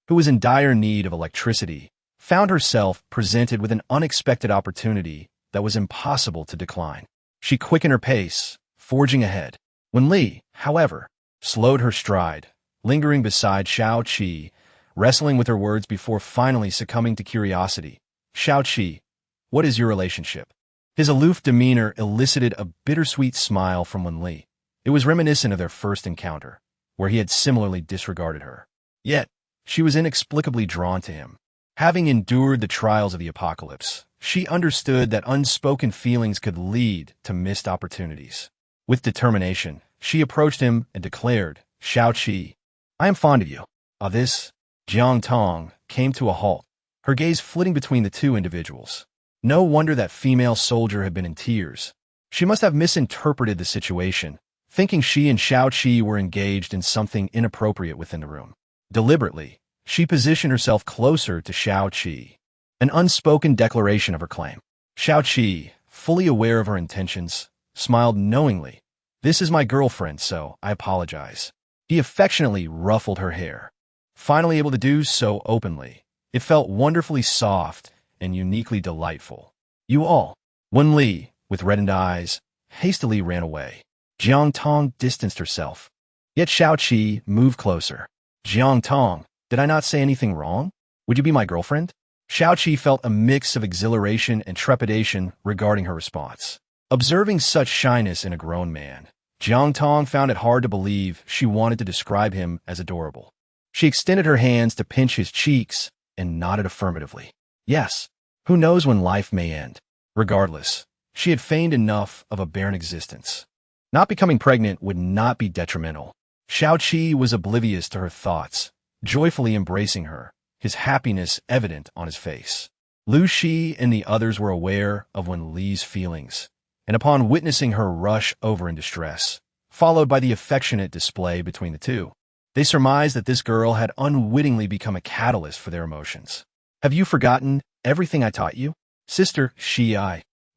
who was in dire need of electricity, found herself presented with an unexpected opportunity that was impossible to decline. She quickened her pace, forging ahead. Wenli, however, slowed her stride, lingering beside Shaoqi, wrestling with her words before finally succumbing to curiosity. "Shaoqi, what is your relationship?" His aloof demeanor elicited a bittersweet smile from Wenli. It was reminiscent of their first encounter, where he had similarly disregarded her. Yet, she was inexplicably drawn to him. Having endured the trials of the apocalypse, she understood that unspoken feelings could lead to missed opportunities. With determination, she approached him and declared, "Shao Qi, I am fond of you." This, Jiang Tong, came to a halt, her gaze flitting between the two individuals. No wonder that female soldier had been in tears. She must have misinterpreted the situation, thinking she and Shao Qi were engaged in something inappropriate within the room. Deliberately, she positioned herself closer to Shao Qi, an unspoken declaration of her claim. Shao Qi, fully aware of her intentions, smiled knowingly. "This is my girlfriend, so I apologize." He affectionately ruffled her hair. Finally able to do so openly, it felt wonderfully soft and uniquely delightful. "You all." Wen Li, with reddened eyes, hastily ran away. Jiang Tong distanced herself. Yet Shao Qi moved closer. "Jiang Tong, did I not say anything wrong? Would you be my girlfriend?" Shao Qi felt a mix of exhilaration and trepidation regarding her response. Observing such shyness in a grown man, Jiang Tong found it hard to believe she wanted to describe him as adorable. She extended her hands to pinch his cheeks and nodded affirmatively. Yes, who knows when life may end. Regardless, she had feigned enough of a barren existence. Not becoming pregnant would not be detrimental. Shao Qi was oblivious to her thoughts, joyfully embracing her, his happiness evident on his face. Lu Shi and the others were aware of Wen Li's feelings, and upon witnessing her rush over in distress, followed by the affectionate display between the two, they surmised that this girl had unwittingly become a catalyst for their emotions. "Have you forgotten everything I taught you? Sister Shi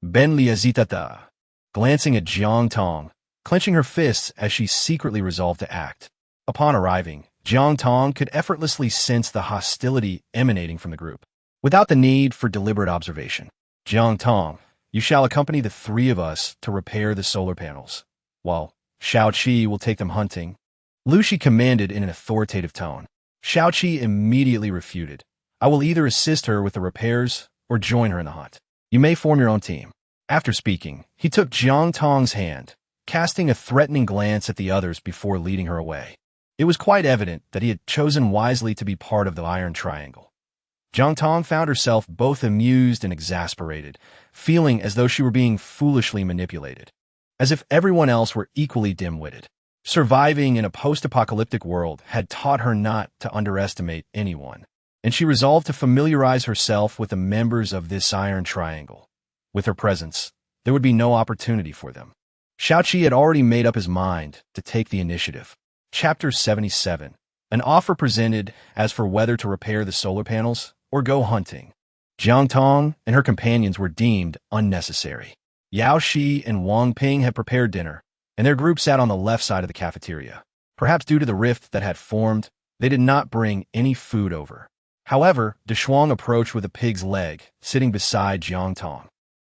Ben Liazitata," glancing at Jiang Tong, clenching her fists as she secretly resolved to act. Upon arriving, Jiang Tong could effortlessly sense the hostility emanating from the group. Without the need for deliberate observation, "Jiang Tong, you shall accompany the three of us to repair the solar panels, while Shao Qi will take them hunting," Lu Shi commanded in an authoritative tone. Shao Qi immediately refuted. "I will either assist her with the repairs or join her in the hunt. You may form your own team." After speaking, he took Jiang Tong's hand, casting a threatening glance at the others before leading her away. It was quite evident that he had chosen wisely to be part of the Iron Triangle. Jiang Tong found herself both amused and exasperated, feeling as though she were being foolishly manipulated, as if everyone else were equally dim-witted. Surviving in a post-apocalyptic world had taught her not to underestimate anyone, and she resolved to familiarize herself with the members of this Iron Triangle. With her presence, there would be no opportunity for them. Shao Qi had already made up his mind to take the initiative. Chapter 77. An offer presented as for whether to repair the solar panels or go hunting. Jiang Tong and her companions were deemed unnecessary. Yao Shi and Wang Ping had prepared dinner, and their group sat on the left side of the cafeteria. Perhaps due to the rift that had formed, they did not bring any food over. However, De Shuang approached with a pig's leg, sitting beside Jiang Tong.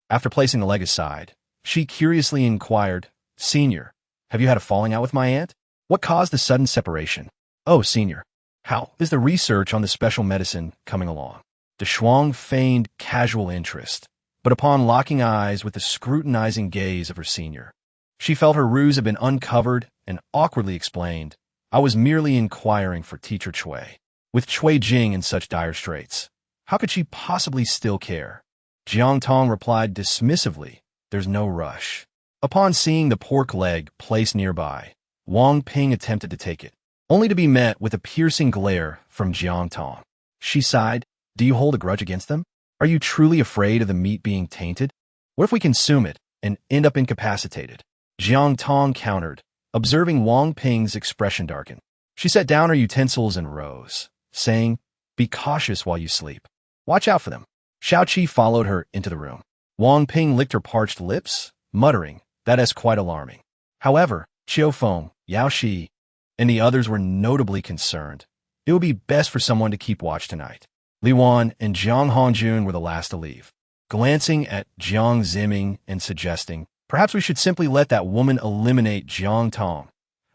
After placing the leg aside, she curiously inquired, "Senior, have you had a falling out with my aunt? What caused the sudden separation?" "Oh, Senior, how is the research on the special medicine coming along?" De Shuang feigned casual interest, but upon locking eyes with the scrutinizing gaze of her senior, she felt her ruse had been uncovered and awkwardly explained, "I was merely inquiring for Teacher Cui." With Cui Jing in such dire straits, how could she possibly still care? Jiang Tong replied dismissively, "There's no rush." Upon seeing the pork leg placed nearby, Wang Ping attempted to take it, only to be met with a piercing glare from Jiang Tong. She sighed, "Do you hold a grudge against them? Are you truly afraid of the meat being tainted? What if we consume it and end up incapacitated?" Jiang Tong countered, observing Wang Ping's expression darken. She set down her utensils and rose, saying, "Be cautious while you sleep. Watch out for them." Shao Qi followed her into the room. Wang Ping licked her parched lips, muttering, "That is quite alarming." However, Qiu Feng, Yao Shi, and the others were notably concerned. It would be best for someone to keep watch tonight. Li Wan and Jiang Hongjun were the last to leave, glancing at Jiang Ziming and suggesting, "Perhaps we should simply let that woman eliminate Jiang Tong.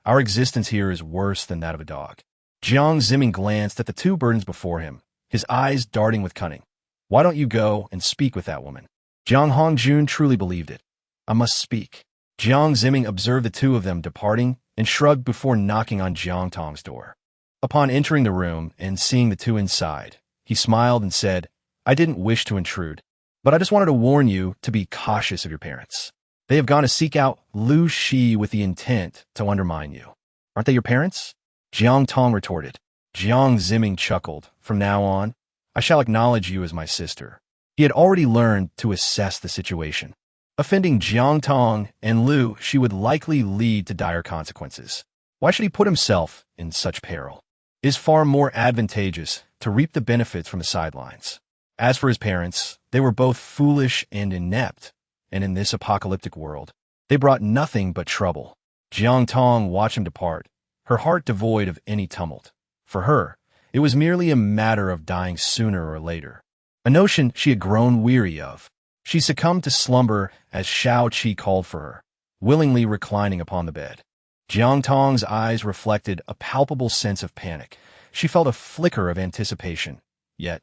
Our existence here is worse than that of a dog." Jiang Ziming glanced at the two burdens before him, his eyes darting with cunning. "Why don't you go and speak with that woman?" Jiang Hongjun truly believed it. "I must speak." Jiang Ziming observed the two of them departing and shrugged before knocking on Jiang Tong's door. Upon entering the room and seeing the two inside, he smiled and said, "I didn't wish to intrude, but I just wanted to warn you to be cautious of your parents. They have gone to seek out Lu Shi with the intent to undermine you. Aren't they your parents?" Jiang Tong retorted. Jiang Ziming chuckled. "From now on, I shall acknowledge you as my sister." He had already learned to assess the situation. Offending Jiang Tong and Lu Shi would likely lead to dire consequences. Why should he put himself in such peril? It is far more advantageous to reap the benefits from the sidelines. As for his parents, they were both foolish and inept, and in this apocalyptic world, they brought nothing but trouble. Jiang Tong watched him depart, her heart devoid of any tumult. For her, it was merely a matter of dying sooner or later, a notion she had grown weary of. She succumbed to slumber as Shao Qi called for her, willingly reclining upon the bed. Jiang Tong's eyes reflected a palpable sense of panic. She felt a flicker of anticipation, yet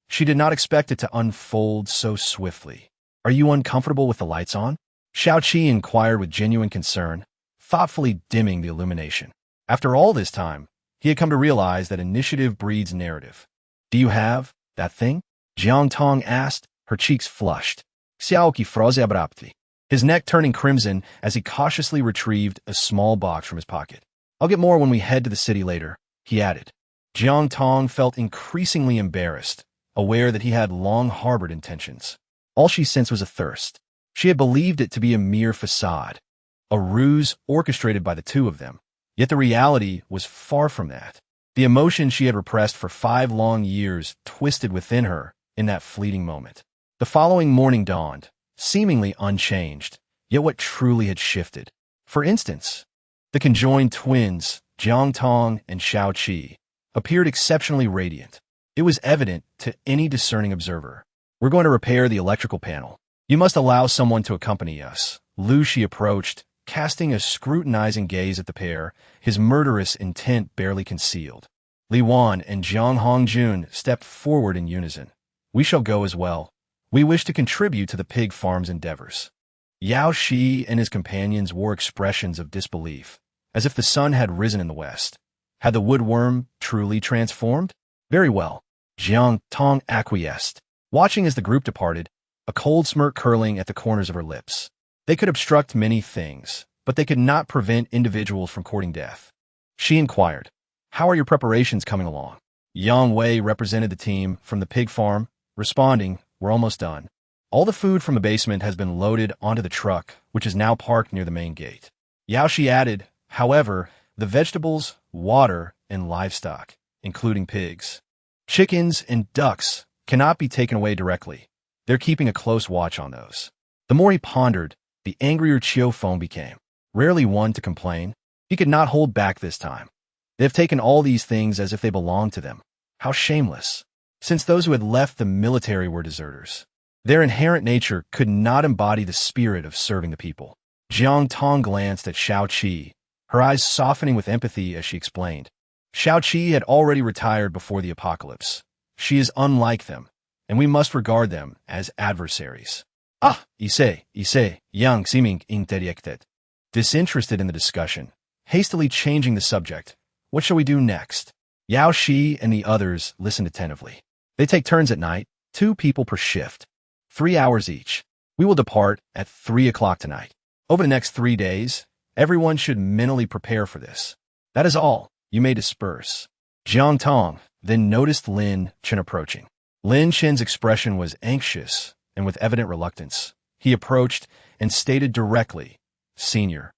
she did not expect it to unfold so swiftly. "Are you uncomfortable with the lights on?" Shao Qi inquired with genuine concern, thoughtfully dimming the illumination. After all this time, he had come to realize that initiative breeds narrative. "Do you have that thing?" Jiang Tong asked, her cheeks flushed. Xiaoqi froze abruptly, his neck turning crimson as he cautiously retrieved a small box from his pocket. "I'll get more when we head to the city later," he added. Jiang Tong felt increasingly embarrassed, aware that he had long harbored intentions. All she sensed was a thirst. She had believed it to be a mere facade, a ruse orchestrated by the two of them. Yet the reality was far from that. The emotion she had repressed for 5 long years twisted within her in that fleeting moment. The following morning dawned, seemingly unchanged, yet what truly had shifted? For instance, the conjoined twins, Jiang Tong and Shao Qi, appeared exceptionally radiant. It was evident to any discerning observer. "We're going to repair the electrical panel. You must allow someone to accompany us." Lu Shi approached, casting a scrutinizing gaze at the pair, his murderous intent barely concealed. Li Wan and Jiang Hongjun stepped forward in unison. "We shall go as well. We wish to contribute to the pig farm's endeavors." Yao Shi and his companions wore expressions of disbelief, as if the sun had risen in the west. Had the woodworm truly transformed? Very well. Jiang Tong acquiesced, watching as the group departed, a cold smirk curling at the corners of her lips. They could obstruct many things, but they could not prevent individuals from courting death. She inquired, "How are your preparations coming along?" Yang Wei represented the team from the pig farm, responding, "We're almost done. All the food from the basement has been loaded onto the truck, which is now parked near the main gate." Yao Shi added, "However, the vegetables, water, and livestock, including pigs, chickens, and ducks, cannot be taken away directly. They're keeping a close watch on those." The more he pondered, the angrier Qiu Feng became. Rarely one to complain, he could not hold back this time. They have taken all these things as if they belonged to them. How shameless, since those who had left the military were deserters. Their inherent nature could not embody the spirit of serving the people. Jiang Tong glanced at Shao Qi, her eyes softening with empathy as she explained. Shao Qi had already retired before the apocalypse. She is unlike them, and we must regard them as adversaries. "Ah, ise, Yang Ximing interjected, disinterested in the discussion, hastily changing the subject. "What shall we do next?" Yao Shi and the others listened attentively. "They take turns at night, 2 people per shift, 3 hours each. We will depart at 3 o'clock tonight. Over the next 3 days, everyone should mentally prepare for this. That is all. You may disperse." Jiang Tong then noticed Lin Chen approaching. Lin Chen's expression was anxious and with evident reluctance. He approached and stated directly, "Senior,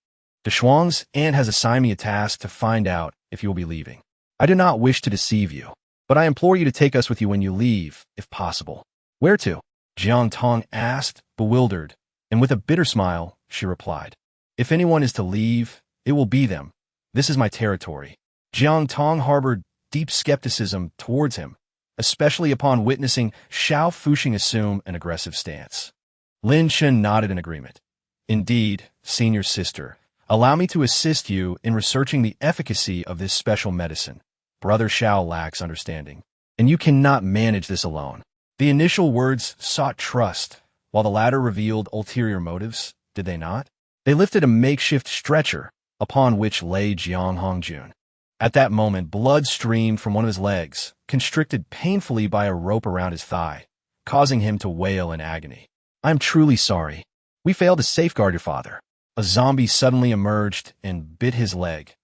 De Shuang's aunt has assigned me a task to find out if you will be leaving. I do not wish to deceive you, but I implore you to take us with you when you leave, if possible." "Where to?" Jiang Tong asked, bewildered, and with a bitter smile, she replied, "If anyone is to leave, it will be them. This is my territory." Jiang Tong harbored deep skepticism towards him, especially upon witnessing Shao Fuxing assume an aggressive stance. Lin Chen nodded in agreement. "Indeed, senior sister, allow me to assist you in researching the efficacy of this special medicine. Brother Shao lacks understanding, and you cannot manage this alone." The initial words sought trust, while the latter revealed ulterior motives, did they not? They lifted a makeshift stretcher, upon which lay Jiang Hongjun. At that moment, blood streamed from one of his legs, constricted painfully by a rope around his thigh, causing him to wail in agony. "I'm truly sorry. We failed to safeguard your father." A zombie suddenly emerged and bit his leg.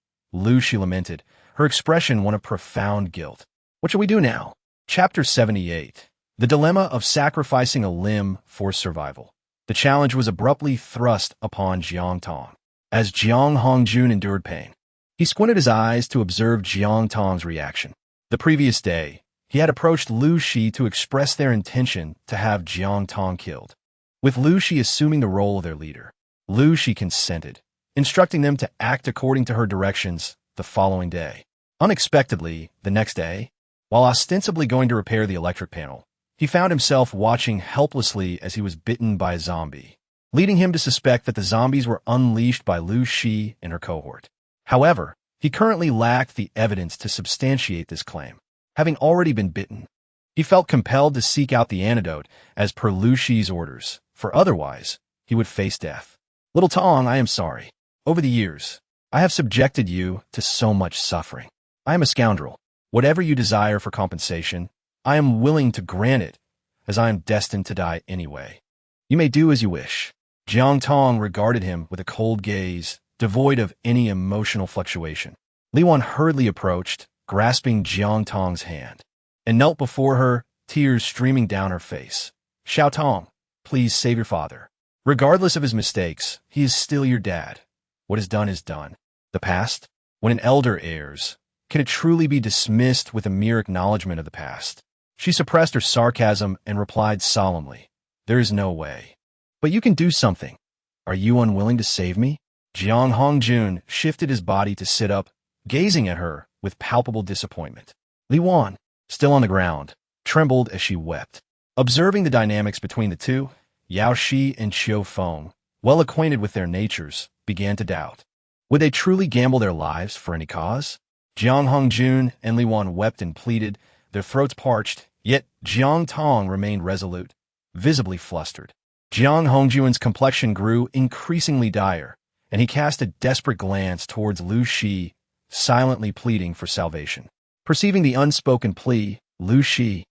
She lamented, her expression one of profound guilt. "What shall we do now?" Chapter 78. The dilemma of sacrificing a limb for survival. The challenge was abruptly thrust upon Jiang Tong. As Jiang Hongjun endured pain, he squinted his eyes to observe Jiang Tong's reaction. The previous day, he had approached Lu Shi to express their intention to have Jiang Tong killed, with Lu Shi assuming the role of their leader. Lu Shi consented, instructing them to act according to her directions the following day. Unexpectedly, the next day, while ostensibly going to repair the electric panel, he found himself watching helplessly as he was bitten by a zombie, leading him to suspect that the zombies were unleashed by Lu Shi and her cohort. However, he currently lacked the evidence to substantiate this claim. Having already been bitten, he felt compelled to seek out the antidote as per Lu Shi's orders, for otherwise, he would face death. "Little Tong, I am sorry. Over the years, I have subjected you to so much suffering. I am a scoundrel. Whatever you desire for compensation, I am willing to grant it, as I am destined to die anyway. You may do as you wish." Jiang Tong regarded him with a cold gaze, devoid of any emotional fluctuation. Li Wan hurriedly approached, grasping Jiang Tong's hand, and knelt before her, tears streaming down her face. "Xiao Tong, please save your father. Regardless of his mistakes, he is still your dad. What is done is done. The past, when an elder errs, can it truly be dismissed with a mere acknowledgement of the past?" She suppressed her sarcasm and replied solemnly, "There is no way. But you can do something. Are you unwilling to save me?" Jiang Hongjun shifted his body to sit up, gazing at her with palpable disappointment. Li Wan, still on the ground, trembled as she wept. Observing the dynamics between the two, Yao Shi and Qiu Feng, well acquainted with their natures, began to doubt. Would they truly gamble their lives for any cause? Jiang Hongjun and Li Wan wept and pleaded, their throats parched, yet Jiang Tong remained resolute, visibly flustered. Jiang Hongjun's complexion grew increasingly dire, and he cast a desperate glance towards Lu Shi, silently pleading for salvation. Perceiving the unspoken plea, Lu Shi,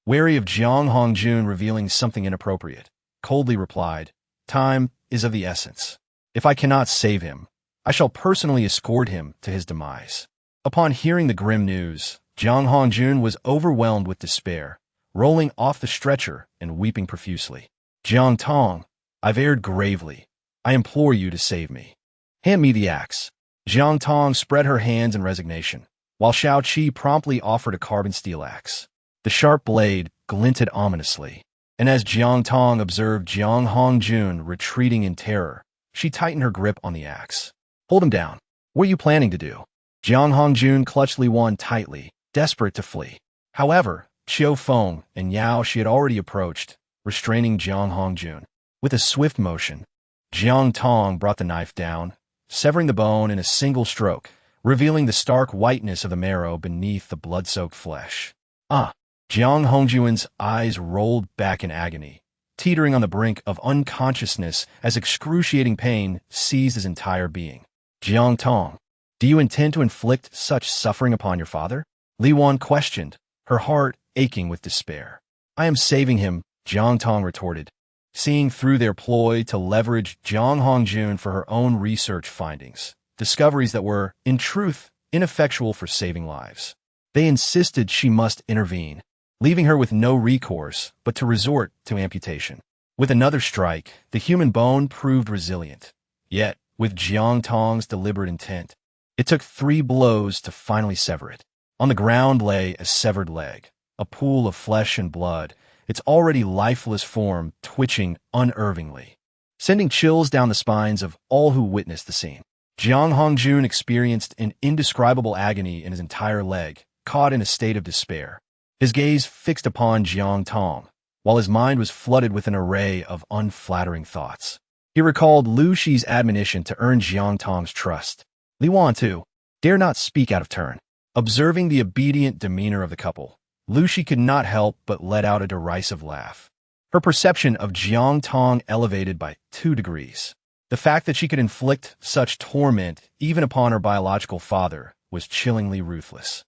wary of Jiang Hongjun revealing something inappropriate, coldly replied, "Time is of the essence. If I cannot save him, I shall personally escort him to his demise." Upon hearing the grim news, Jiang Hongjun was overwhelmed with despair, rolling off the stretcher and weeping profusely. "Jiang Tong, I've erred gravely. I implore you to save me. Hand me the axe." Jiang Tong spread her hands in resignation, while Xiao Qi promptly offered a carbon steel axe. The sharp blade glinted ominously, and as Jiang Tong observed Jiang Hongjun retreating in terror, she tightened her grip on the axe. "Hold him down. What are you planning to do?" Jiang Hongjun clutched Li Wan tightly, desperate to flee. However, Qiu Feng and Yao Shi had already approached, restraining Jiang Hongjun. With a swift motion, Jiang Tong brought the knife down, severing the bone in a single stroke, revealing the stark whiteness of the marrow beneath the blood-soaked flesh. "Ah!" Jiang Hongjun's eyes rolled back in agony, teetering on the brink of unconsciousness as excruciating pain seized his entire being. "Jiang Tong, do you intend to inflict such suffering upon your father?" Li Wan questioned, her heart aching with despair. "I am saving him," Jiang Tong retorted, seeing through their ploy to leverage Jiang Hongjun for her own research findings, discoveries that were, in truth, ineffectual for saving lives. They insisted she must intervene, leaving her with no recourse but to resort to amputation. With another strike, the human bone proved resilient. Yet, with Jiang Tong's deliberate intent, it took 3 blows to finally sever it. On the ground lay a severed leg, a pool of flesh and blood, its already lifeless form twitching unnervingly, sending chills down the spines of all who witnessed the scene. Jiang Hongjun experienced an indescribable agony in his entire leg, caught in a state of despair. His gaze fixed upon Jiang Tong, while his mind was flooded with an array of unflattering thoughts. He recalled Lu Shi's admonition to earn Jiang Tong's trust. Li Wan, too, dare not speak out of turn. Observing the obedient demeanor of the couple, Lu Shi could not help but let out a derisive laugh. Her perception of Jiang Tong elevated by 2 degrees. The fact that she could inflict such torment even upon her biological father was chillingly ruthless.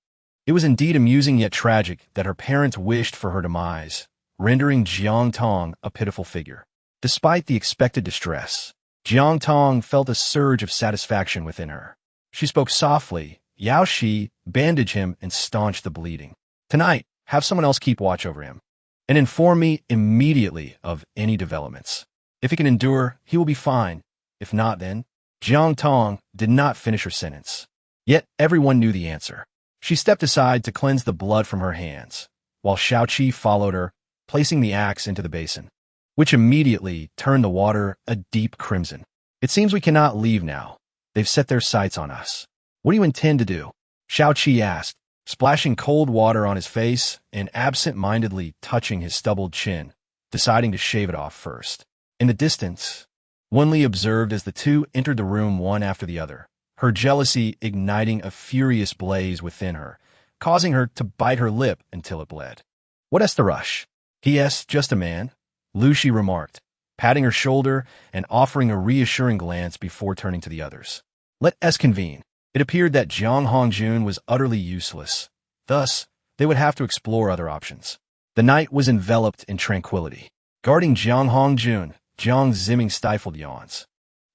It was indeed amusing yet tragic that her parents wished for her demise, rendering Jiang Tong a pitiful figure. Despite the expected distress, Jiang Tong felt a surge of satisfaction within her. She spoke softly, "Yao Shi, bandage him and staunch the bleeding. Tonight, have someone else keep watch over him, and inform me immediately of any developments. If he can endure, he will be fine. If not, then..." Jiang Tong did not finish her sentence. Yet everyone knew the answer. She stepped aside to cleanse the blood from her hands, while Shaoqi followed her, placing the axe into the basin, which immediately turned the water a deep crimson. "It seems we cannot leave now. They've set their sights on us. What do you intend to do?" Shaoqi asked, splashing cold water on his face and absent-mindedly touching his stubbled chin, deciding to shave it off first. In the distance, Wenli observed as the two entered the room one after the other, her jealousy igniting a furious blaze within her, causing her to bite her lip until it bled. "What the rush?" "P.S. Just a man," Lu Shi remarked, patting her shoulder and offering a reassuring glance before turning to the others. "Let us convene." It appeared that Jiang Hongjun was utterly useless. Thus, they would have to explore other options. The night was enveloped in tranquility. Guarding Jiang Hongjun, Jiang Zimming stifled yawns.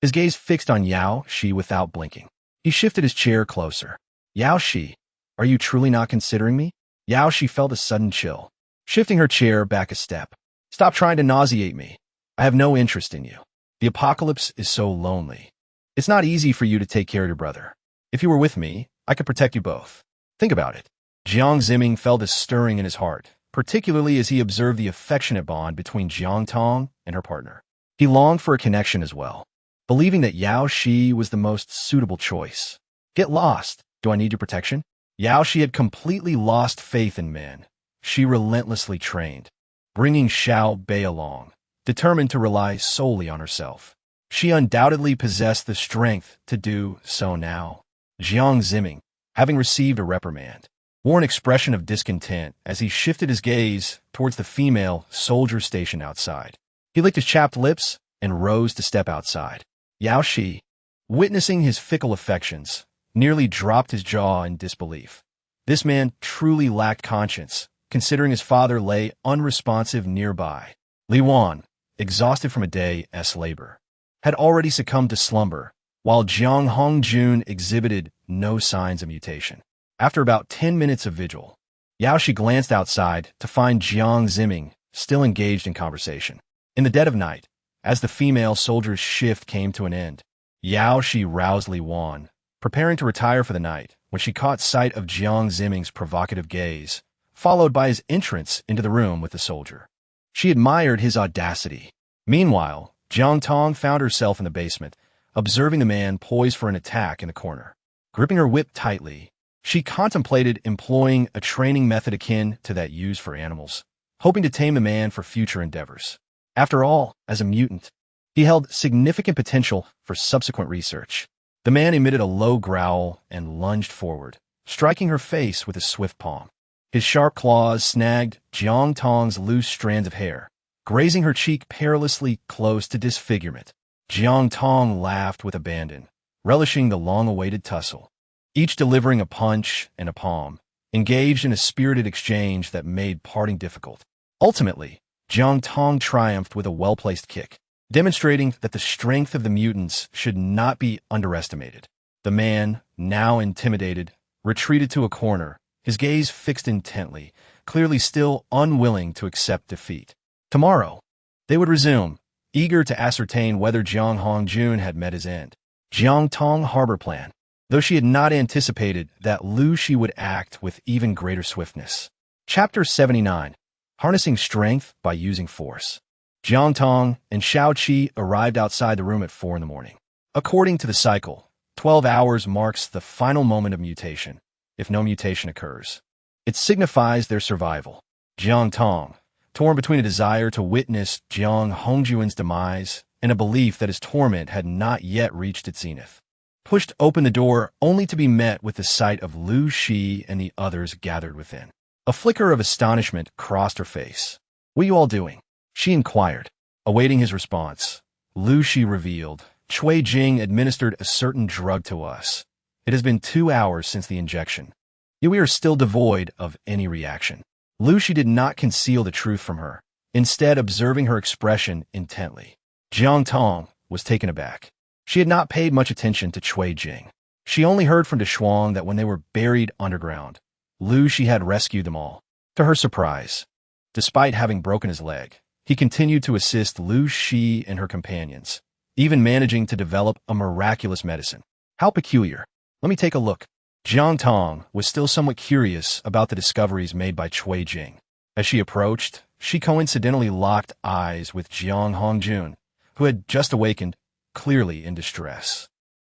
His gaze fixed on Yao Shi without blinking. He shifted his chair closer. "Yao Shi, are you truly not considering me?" Yao Shi felt a sudden chill, shifting her chair back a step. "Stop trying to nauseate me. I have no interest in you. The apocalypse is so lonely. It's not easy for you to take care of your brother. If you were with me, I could protect you both. Think about it." Jiang Zimming felt a stirring in his heart, particularly as he observed the affectionate bond between Jiang Tong and her partner. He longed for a connection as well, believing that Yao Shi was the most suitable choice. "Get lost. Do I need your protection?" Yao Shi had completely lost faith in men. She relentlessly trained, bringing Xiao Bei along, determined to rely solely on herself. She undoubtedly possessed the strength to do so now. Jiang Zimming, having received a reprimand, wore an expression of discontent as he shifted his gaze towards the female soldier stationed outside. He licked his chapped lips and rose to step outside. Yao Shi, witnessing his fickle affections, nearly dropped his jaw in disbelief. This man truly lacked conscience, considering his father lay unresponsive nearby. Li Wan, exhausted from a day's labor, had already succumbed to slumber, while Jiang Hongjun exhibited no signs of mutation. After about 10 minutes of vigil, Yao Shi glanced outside to find Jiang Zimming still engaged in conversation. In the dead of night, as the female soldier's shift came to an end, Yao Shi roused Li Wan, preparing to retire for the night, when she caught sight of Jiang Zimming's provocative gaze, followed by his entrance into the room with the soldier. She admired his audacity. Meanwhile, Jiang Tong found herself in the basement, observing the man poised for an attack in the corner. Gripping her whip tightly, she contemplated employing a training method akin to that used for animals, hoping to tame the man for future endeavors. After all, as a mutant, he held significant potential for subsequent research. The man emitted a low growl and lunged forward, striking her face with his swift palm. His sharp claws snagged Jiang Tong's loose strands of hair, grazing her cheek perilously close to disfigurement. Jiang Tong laughed with abandon, relishing the long-awaited tussle, each delivering a punch and a palm, engaged in a spirited exchange that made parting difficult. Ultimately, Jiang Tong triumphed with a well-placed kick, demonstrating that the strength of the mutants should not be underestimated. The man, now intimidated, retreated to a corner, his gaze fixed intently, clearly still unwilling to accept defeat. Tomorrow, they would resume, eager to ascertain whether Jiang Hongjun had met his end. Jiang Tong harbor plan, though she had not anticipated that Lu Shi would act with even greater swiftness. Chapter 79. Harnessing Strength by Using Force. Jiang Tong and Shaoqi arrived outside the room at 4 in the morning. According to the cycle, 12 hours marks the final moment of mutation, if no mutation occurs. It signifies their survival. Jiang Tong, torn between a desire to witness Jiang Hongjun's demise and a belief that his torment had not yet reached its zenith, pushed open the door only to be met with the sight of Lu Shi and the others gathered within. A flicker of astonishment crossed her face. "What are you all doing?" she inquired. Awaiting his response, Lu Shi revealed, Cui Jing administered a certain drug to us. It has been 2 hours since the injection. Yet we are still devoid of any reaction. Lu Shi did not conceal the truth from her, instead observing her expression intently. Jiang Tong was taken aback. She had not paid much attention to Cui Jing. She only heard from Shuang that when they were buried underground, Lu Shi had rescued them all. To her surprise, despite having broken his leg, he continued to assist Lu Shi and her companions, even managing to develop a miraculous medicine. How peculiar. Let me take a look. Jiang Tong was still somewhat curious about the discoveries made by Cui Jing. As she approached, she coincidentally locked eyes with Jiang Hongjun, who had just awakened, clearly in distress.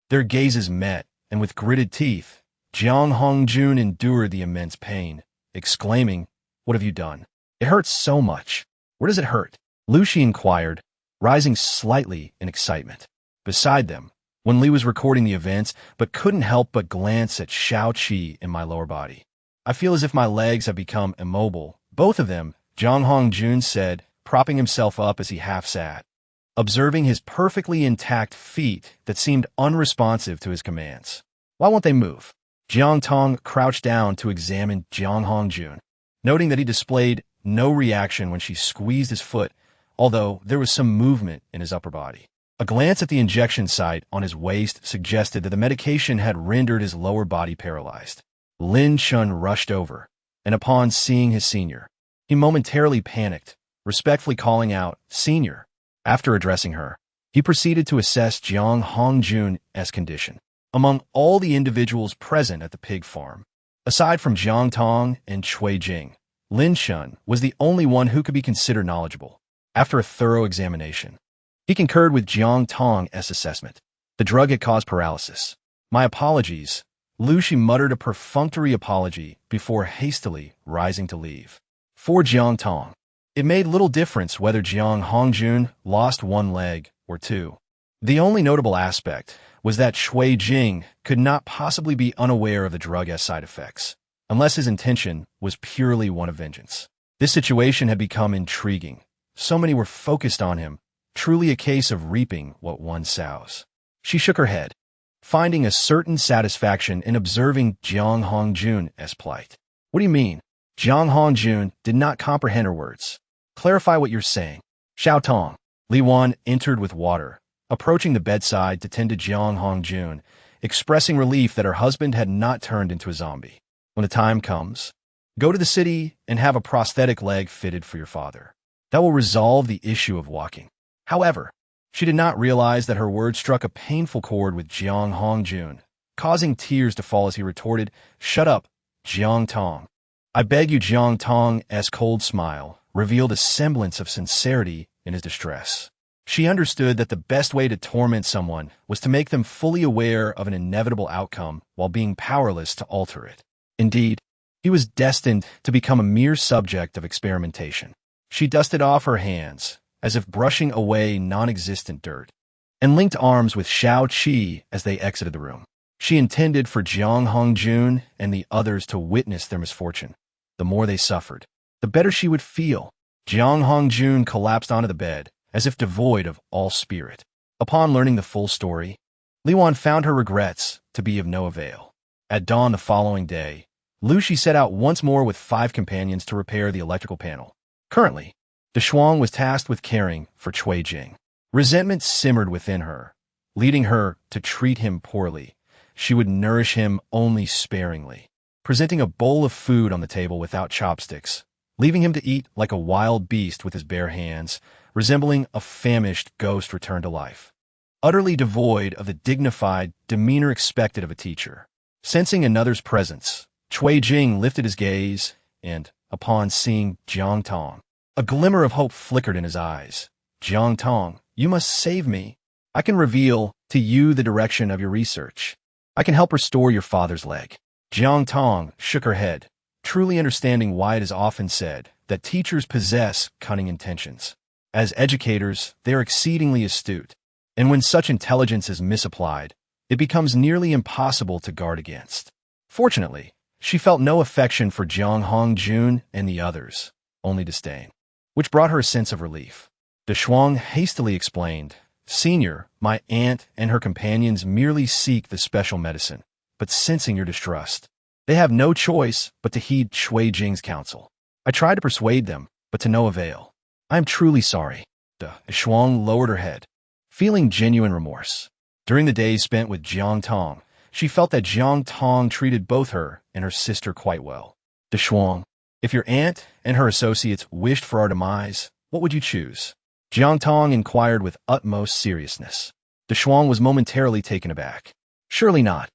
Their gazes met, and with gritted teeth, Jiang Hongjun endured the immense pain, exclaiming, "What have you done? It hurts so much. Where does it hurt?" Lu Shi inquired, rising slightly in excitement. Beside them, Wen Li was recording the events, but couldn't help but glance at Shao Qi in my lower body. "I feel as if my legs have become immobile, both of them," Jiang Hongjun said, propping himself up as he half sat, observing his perfectly intact feet that seemed unresponsive to his commands. "Why won't they move?" Jiang Tong crouched down to examine Jiang Hongjun, noting that he displayed no reaction when she squeezed his foot, although there was some movement in his upper body. A glance at the injection site on his waist suggested that the medication had rendered his lower body paralyzed. Lin Shun rushed over, and upon seeing his senior, he momentarily panicked, respectfully calling out, "Senior." After addressing her, he proceeded to assess Jiang Hongjun's condition. Among all the individuals present at the pig farm, aside from Jiang Tong and Cui Jing, Lin Shun was the only one who could be considered knowledgeable. After a thorough examination, he concurred with Jiang Tong's assessment. The drug had caused paralysis. "My apologies." Lu Shi muttered a perfunctory apology before hastily rising to leave. For Jiang Tong, it made little difference whether Jiang Hongjun lost one leg or two. The only notable aspect was that Cui Jing could not possibly be unaware of the drug's side effects, unless his intention was purely one of vengeance. This situation had become intriguing. So many were focused on him, truly a case of reaping what one sows. She shook her head, finding a certain satisfaction in observing Jiang Hongjun's plight. "What do you mean?" Jiang Hongjun did not comprehend her words. "Clarify what you're saying." Shao Tong. Li Wan entered with water, approaching the bedside to tend to Jiang Hongjun, expressing relief that her husband had not turned into a zombie. "When the time comes, go to the city and have a prosthetic leg fitted for your father. That will resolve the issue of walking." However, she did not realize that her words struck a painful chord with Jiang Hongjun, causing tears to fall as he retorted, "Shut up, Jiang Tong." "I beg you." Jiang Tong's cold smile revealed a semblance of sincerity in his distress. She understood that the best way to torment someone was to make them fully aware of an inevitable outcome while being powerless to alter it. Indeed, he was destined to become a mere subject of experimentation. She dusted off her hands, as if brushing away non-existent dirt, and linked arms with Shao Qi as they exited the room. She intended for Jiang Hongjun and the others to witness their misfortune. The more they suffered, the better she would feel. Jiang Hongjun collapsed onto the bed, as if devoid of all spirit. Upon learning the full story, Li Wan found her regrets to be of no avail. At dawn the following day, Lu Shi set out once more with 5 companions to repair the electrical panel. Currently, the Shuang was tasked with caring for Cui Jing. Resentment simmered within her, leading her to treat him poorly. She would nourish him only sparingly, presenting a bowl of food on the table without chopsticks, leaving him to eat like a wild beast with his bare hands, resembling a famished ghost returned to life. Utterly devoid of the dignified demeanor expected of a teacher. Sensing another's presence, Cui Jing lifted his gaze, and, upon seeing Jiang Tong, a glimmer of hope flickered in his eyes. "Jiang Tong, you must save me. I can reveal to you the direction of your research. I can help restore your father's leg." Jiang Tong shook her head, truly understanding why it is often said that teachers possess cunning intentions. As educators, they are exceedingly astute, and when such intelligence is misapplied, it becomes nearly impossible to guard against. Fortunately, she felt no affection for Jiang Hongjun and the others, only disdain, which brought her a sense of relief. The Shuang hastily explained, Senior, my aunt and her companions merely seek the special medicine, but sensing your distrust, they have no choice but to heed Shui Jing's counsel. I tried to persuade them, but to no avail. I am truly sorry. Shuang lowered her head, feeling genuine remorse. During the days spent with Jiang Tong, she felt that Jiang Tong treated both her and her sister quite well. Shuang, if your aunt and her associates wished for our demise, what would you choose? Jiang Tong inquired with utmost seriousness. Shuang was momentarily taken aback. Surely not.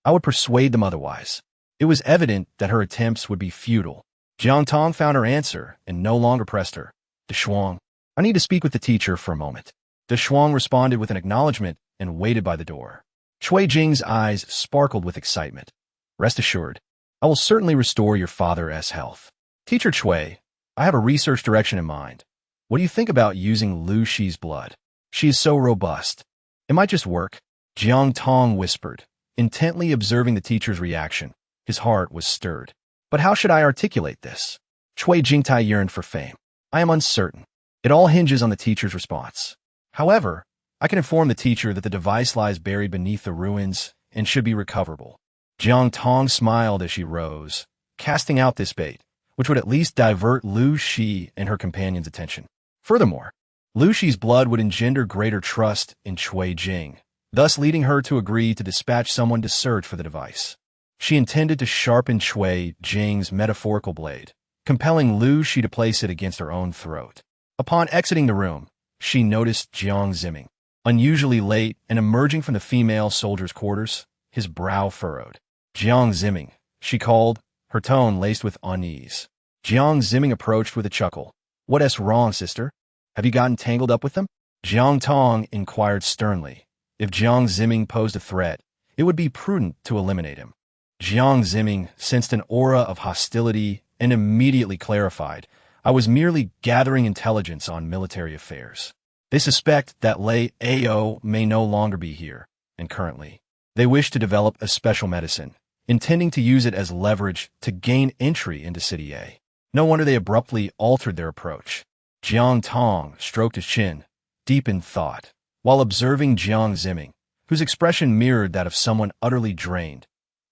I would persuade them otherwise. It was evident that her attempts would be futile. Jiang Tong found her answer and no longer pressed her. Shuang, I need to speak with the teacher for a moment. Shuang responded with an acknowledgement and waited by the door. Shui Jing's eyes sparkled with excitement. Rest assured, I will certainly restore your father's health. Teacher Shui, I have a research direction in mind. What do you think about using Lu Shi's blood? She is so robust. It might just work. Jiang Tong whispered, intently observing the teacher's reaction. His heart was stirred. But how should I articulate this? Shui Jingtai yearned for fame. I am uncertain. It all hinges on the teacher's response. However, I can inform the teacher that the device lies buried beneath the ruins and should be recoverable. Jiang Tong smiled as she rose, casting out this bait, which would at least divert Lu Shi and her companion's attention. Furthermore, Lu Shi's blood would engender greater trust in Shui Jing, thus leading her to agree to dispatch someone to search for the device. She intended to sharpen Shui Jing's metaphorical blade, compelling Lu Shi to place it against her own throat. Upon exiting the room, she noticed Jiang Zimming, unusually late and emerging from the female soldier's quarters, his brow furrowed. Jiang Zimming, she called, her tone laced with unease. Jiang Zimming approached with a chuckle. What's wrong, sister? Have you gotten tangled up with them? Jiang Tong inquired sternly. If Jiang Zimming posed a threat, it would be prudent to eliminate him. Jiang Zimming sensed an aura of hostility and immediately clarified, I was merely gathering intelligence on military affairs. They suspect that Lei Ao may no longer be here, and currently, they wish to develop a special medicine, intending to use it as leverage to gain entry into City A. No wonder they abruptly altered their approach. Jiang Tong stroked his chin, deep in thought, while observing Jiang Zimming, whose expression mirrored that of someone utterly drained.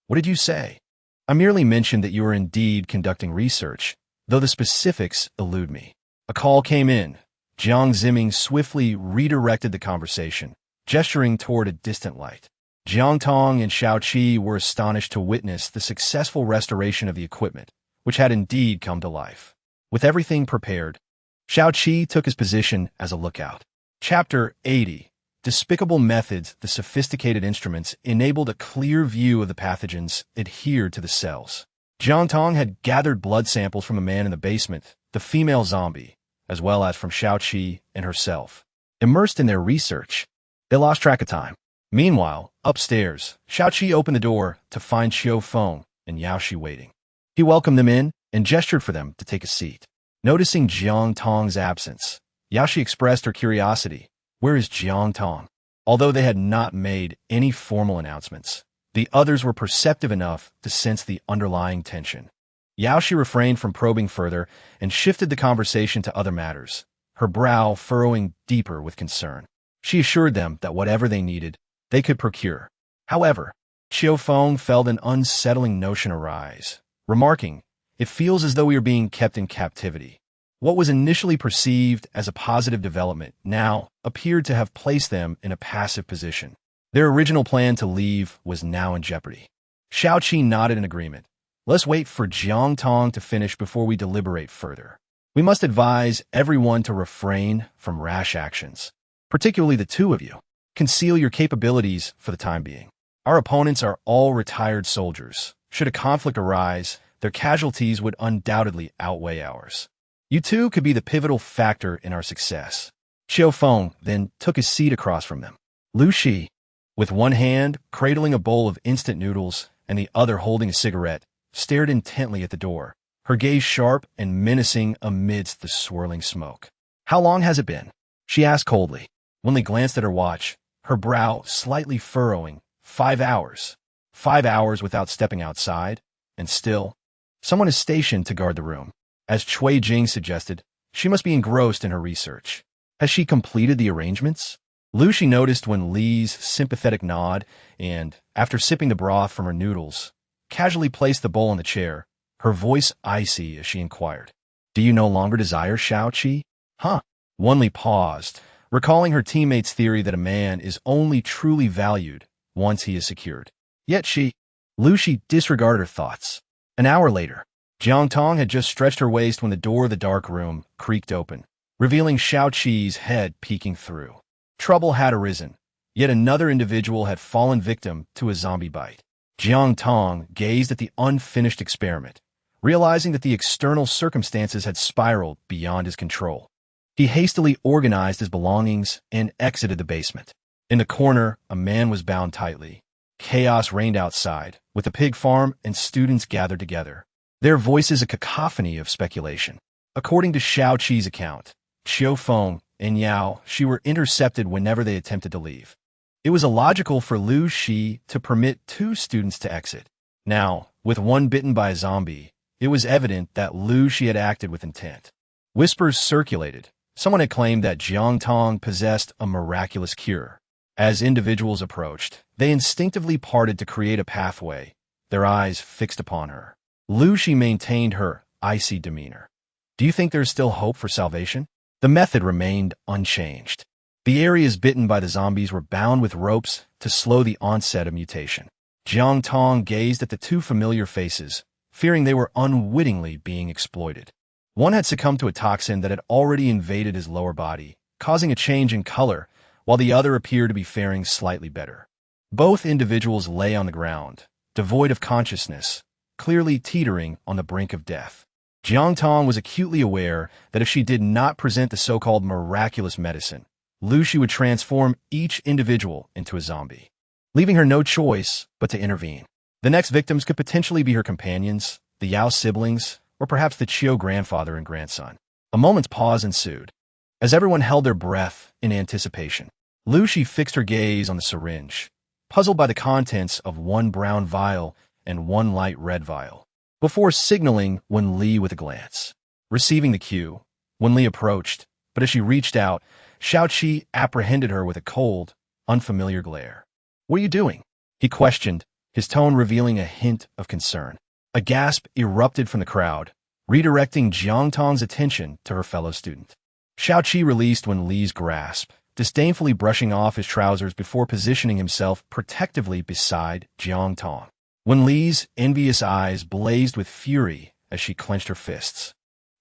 What did you say? I merely mentioned that you are indeed conducting research, though the specifics elude me. A call came in. Jiang Zimming swiftly redirected the conversation, gesturing toward a distant light. Jiang Tong and Shao Qi were astonished to witness the successful restoration of the equipment, which had indeed come to life. With everything prepared, Shao Qi took his position as a lookout. Chapter 80. Despicable methods. The sophisticated instruments enabled a clear view of the pathogens adhered to the cells. Jiang Tong had gathered blood samples from a man in the basement, the female zombie, as well as from Shao Qi and herself. Immersed in their research, they lost track of time. Meanwhile, upstairs, Shao Qi opened the door to find Xiao Feng and Yao Shi waiting. He welcomed them in and gestured for them to take a seat. Noticing Jiang Tong's absence, Yao Shi expressed her curiosity. Where is Jiang Tong? Although they had not made any formal announcements, the others were perceptive enough to sense the underlying tension. Yao Shi refrained from probing further and shifted the conversation to other matters, her brow furrowing deeper with concern. She assured them that whatever they needed, they could procure. However, Xiao Feng felt an unsettling notion arise, remarking, "It feels as though we are being kept in captivity." What was initially perceived as a positive development now appeared to have placed them in a passive position. Their original plan to leave was now in jeopardy. Shao Qi nodded in agreement. Let's wait for Jiang Tong to finish before we deliberate further. We must advise everyone to refrain from rash actions, particularly the two of you. Conceal your capabilities for the time being. Our opponents are all retired soldiers. Should a conflict arise, their casualties would undoubtedly outweigh ours. You two could be the pivotal factor in our success. Xiao Feng then took his seat across from them. Lu Shi, with one hand cradling a bowl of instant noodles and the other holding a cigarette, stared intently at the door, her gaze sharp and menacing amidst the swirling smoke. How long has it been? She asked coldly. When they glanced at her watch, her brow slightly furrowing. 5 hours. 5 hours without stepping outside, and still, someone is stationed to guard the room. As Shui Jing suggested, she must be engrossed in her research. Has she completed the arrangements? Lucy noticed when Lee's sympathetic nod and, after sipping the broth from her noodles, casually placed the bowl on the chair, her voice icy as she inquired, "Do you no longer desire Shao-Chi?" Huh? Wonley paused, recalling her teammate's theory that a man is only truly valued once he is secured. Yet Lucy disregarded her thoughts. An hour later, Jiang Tong had just stretched her waist when the door of the dark room creaked open, revealing Shao-Chi's head peeking through. Trouble had arisen. Yet another individual had fallen victim to a zombie bite. Jiang Tong gazed at the unfinished experiment, realizing that the external circumstances had spiraled beyond his control. He hastily organized his belongings and exited the basement. In the corner, a man was bound tightly. Chaos reigned outside, with the pig farm and students gathered together, their voices a cacophony of speculation. According to Shao-Chi's account, Qiu Feng and Yao Shi were intercepted whenever they attempted to leave. It was illogical for Lu Shi to permit two students to exit. Now, with one bitten by a zombie, it was evident that Lu Shi had acted with intent. Whispers circulated. Someone had claimed that Jiang Tong possessed a miraculous cure. As individuals approached, they instinctively parted to create a pathway, their eyes fixed upon her. Lu Shi maintained her icy demeanor. "Do you think there's still hope for salvation?" The method remained unchanged. The areas bitten by the zombies were bound with ropes to slow the onset of mutation. Jiang Tong gazed at the two familiar faces, fearing they were unwittingly being exploited. One had succumbed to a toxin that had already invaded his lower body, causing a change in color, while the other appeared to be faring slightly better. Both individuals lay on the ground, devoid of consciousness, clearly teetering on the brink of death. Jiang Tong was acutely aware that if she did not present the so-called miraculous medicine, Lu Shi would transform each individual into a zombie, leaving her no choice but to intervene. The next victims could potentially be her companions, the Yao siblings, or perhaps the Qiu grandfather and grandson. A moment's pause ensued. As everyone held their breath in anticipation, Lu Shi fixed her gaze on the syringe, puzzled by the contents of one brown vial and one light red vial, before signaling Wen Li with a glance. Receiving the cue, Wen Li approached, but as she reached out, Shao-Chi apprehended her with a cold, unfamiliar glare. "What are you doing?" he questioned, his tone revealing a hint of concern. A gasp erupted from the crowd, redirecting Jiang Tong's attention to her fellow student. Shao-Chi released Wen Li's grasp, disdainfully brushing off his trousers before positioning himself protectively beside Jiang Tong. Wen Li's envious eyes blazed with fury as she clenched her fists.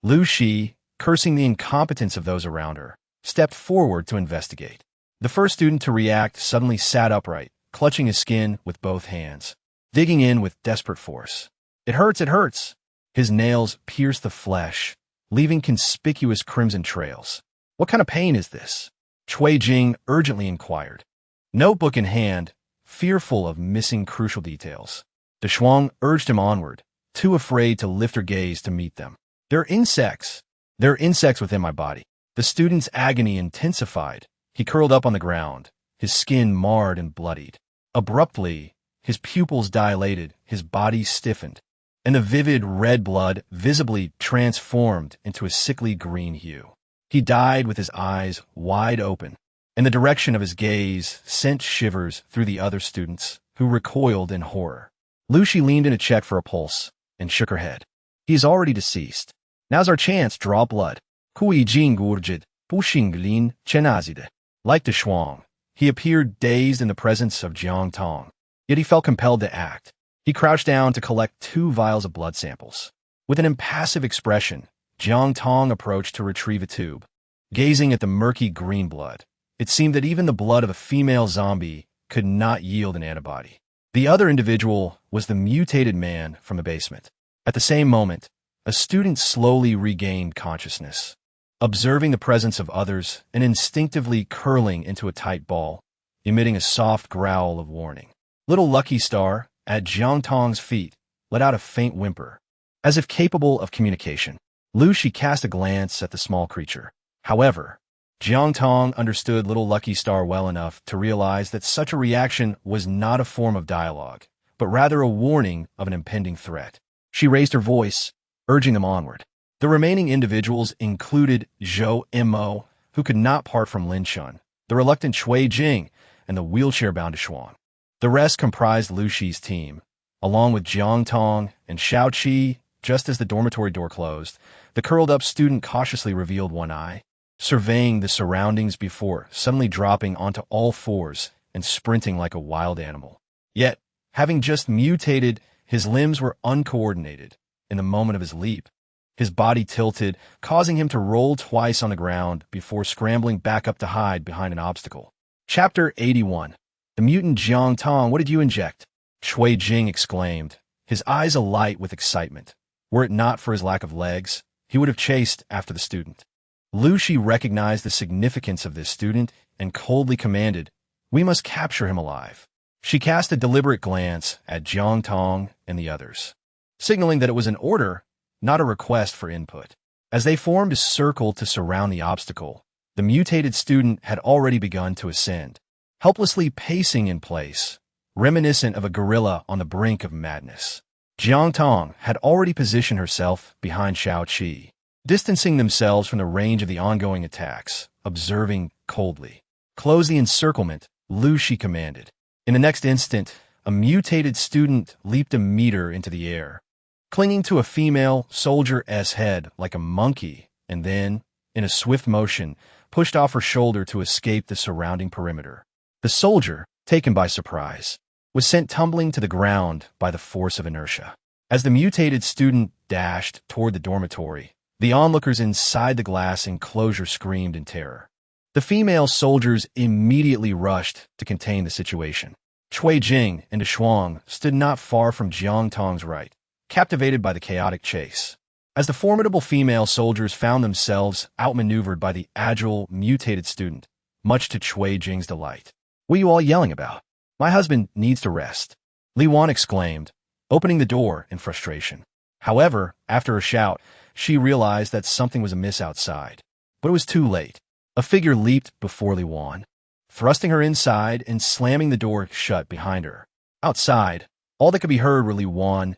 Lu Shi, cursing the incompetence of those around her, stepped forward to investigate. The first student to react suddenly sat upright, clutching his skin with both hands, digging in with desperate force. "It hurts, it hurts!" His nails pierced the flesh, leaving conspicuous crimson trails. "What kind of pain is this?" Cui Jing urgently inquired, notebook in hand, fearful of missing crucial details. De Shuang urged him onward, too afraid to lift her gaze to meet them. "They're insects. There are insects within my body." The student's agony intensified. He curled up on the ground, his skin marred and bloodied. Abruptly, his pupils dilated, his body stiffened, and the vivid red blood visibly transformed into a sickly green hue. He died with his eyes wide open, and the direction of his gaze sent shivers through the other students, who recoiled in horror. Lu Shi leaned in to check for a pulse and shook her head. "He is already deceased. Now's our chance, draw blood." Kui Jing Gurjid, Pushing Lin Chenazide. Like De Shuang, he appeared dazed in the presence of Jiang Tong, yet he felt compelled to act. He crouched down to collect 2 vials of blood samples. With an impassive expression, Jiang Tong approached to retrieve a tube. Gazing at the murky green blood, it seemed that even the blood of a female zombie could not yield an antibody. The other individual was the mutated man from the basement. At the same moment, a student slowly regained consciousness, observing the presence of others and instinctively curling into a tight ball, emitting a soft growl of warning. Little Lucky Star, at Jiang Tong's feet, let out a faint whimper, as if capable of communication. Lu Shi cast a glance at the small creature. However, Jiang Tong understood Little Lucky Star well enough to realize that such a reaction was not a form of dialogue, but rather a warning of an impending threat. She raised her voice, urging them onward. The remaining individuals included Zhou Mo, who could not part from Lin Shun, the reluctant Cui Jing, and the wheelchair-bound Shuang. The rest comprised Lu Shi's team, along with Jiang Tong and Xiao Qi. Just as the dormitory door closed, the curled-up student cautiously revealed one eye, surveying the surroundings before suddenly dropping onto all fours and sprinting like a wild animal. Yet, having just mutated, his limbs were uncoordinated. In the moment of his leap, his body tilted, causing him to roll twice on the ground before scrambling back up to hide behind an obstacle. Chapter 81. The mutant Jiang Tong, what did you inject? Cui Jing exclaimed, his eyes alight with excitement. Were it not for his lack of legs, he would have chased after the student. Lu Shi recognized the significance of this student and coldly commanded, "We must capture him alive." She cast a deliberate glance at Jiang Tong and the others, signaling that it was an order, not a request for input. As they formed a circle to surround the obstacle, the mutated student had already begun to ascend, helplessly pacing in place, reminiscent of a gorilla on the brink of madness. Jiang Tong had already positioned herself behind Xiao Qi, distancing themselves from the range of the ongoing attacks, observing coldly. "Close the encirclement," Lu Shi commanded. In the next instant, a mutated student leaped a meter into the air, clinging to a female soldier's head like a monkey, and then, in a swift motion, pushed off her shoulder to escape the surrounding perimeter. The soldier, taken by surprise, was sent tumbling to the ground by the force of inertia. As the mutated student dashed toward the dormitory, the onlookers inside the glass enclosure screamed in terror. The female soldiers immediately rushed to contain the situation. Cui Jing and Shuang stood not far from Jiang Tong's right, captivated by the chaotic chase. As the formidable female soldiers found themselves outmaneuvered by the agile, mutated student, much to Cui Jing's delight. "What are you all yelling about? My husband needs to rest," Li Wan exclaimed, opening the door in frustration. However, after a shout, she realized that something was amiss outside. But it was too late. A figure leaped before Li Wan, thrusting her inside and slamming the door shut behind her. Outside, all that could be heard were Li Wan's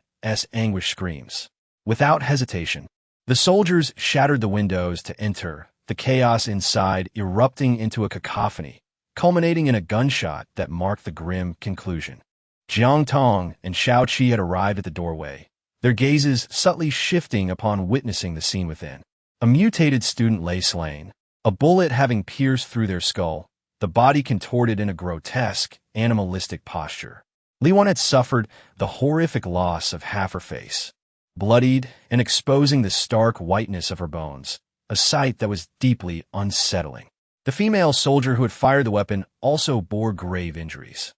anguished screams. Without hesitation, the soldiers shattered the windows to enter, the chaos inside erupting into a cacophony, culminating in a gunshot that marked the grim conclusion. Jiang Tong and Xiao Qi had arrived at the doorway, their gazes subtly shifting upon witnessing the scene within. A mutated student lay slain, a bullet having pierced through their skull, the body contorted in a grotesque, animalistic posture. Li Wan had suffered the horrific loss of half her face, bloodied and exposing the stark whiteness of her bones, a sight that was deeply unsettling. The female soldier who had fired the weapon also bore grave injuries.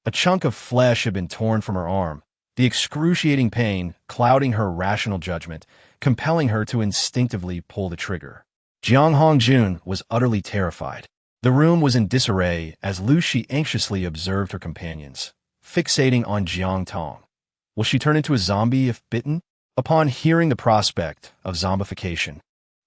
A chunk of flesh had been torn from her arm, the excruciating pain clouding her rational judgment, compelling her to instinctively pull the trigger. Jiang Hongjun was utterly terrified. The room was in disarray as Lu Shi anxiously observed her companions, fixating on Jiang Tong. Will she turn into a zombie if bitten? Upon hearing the prospect of zombification,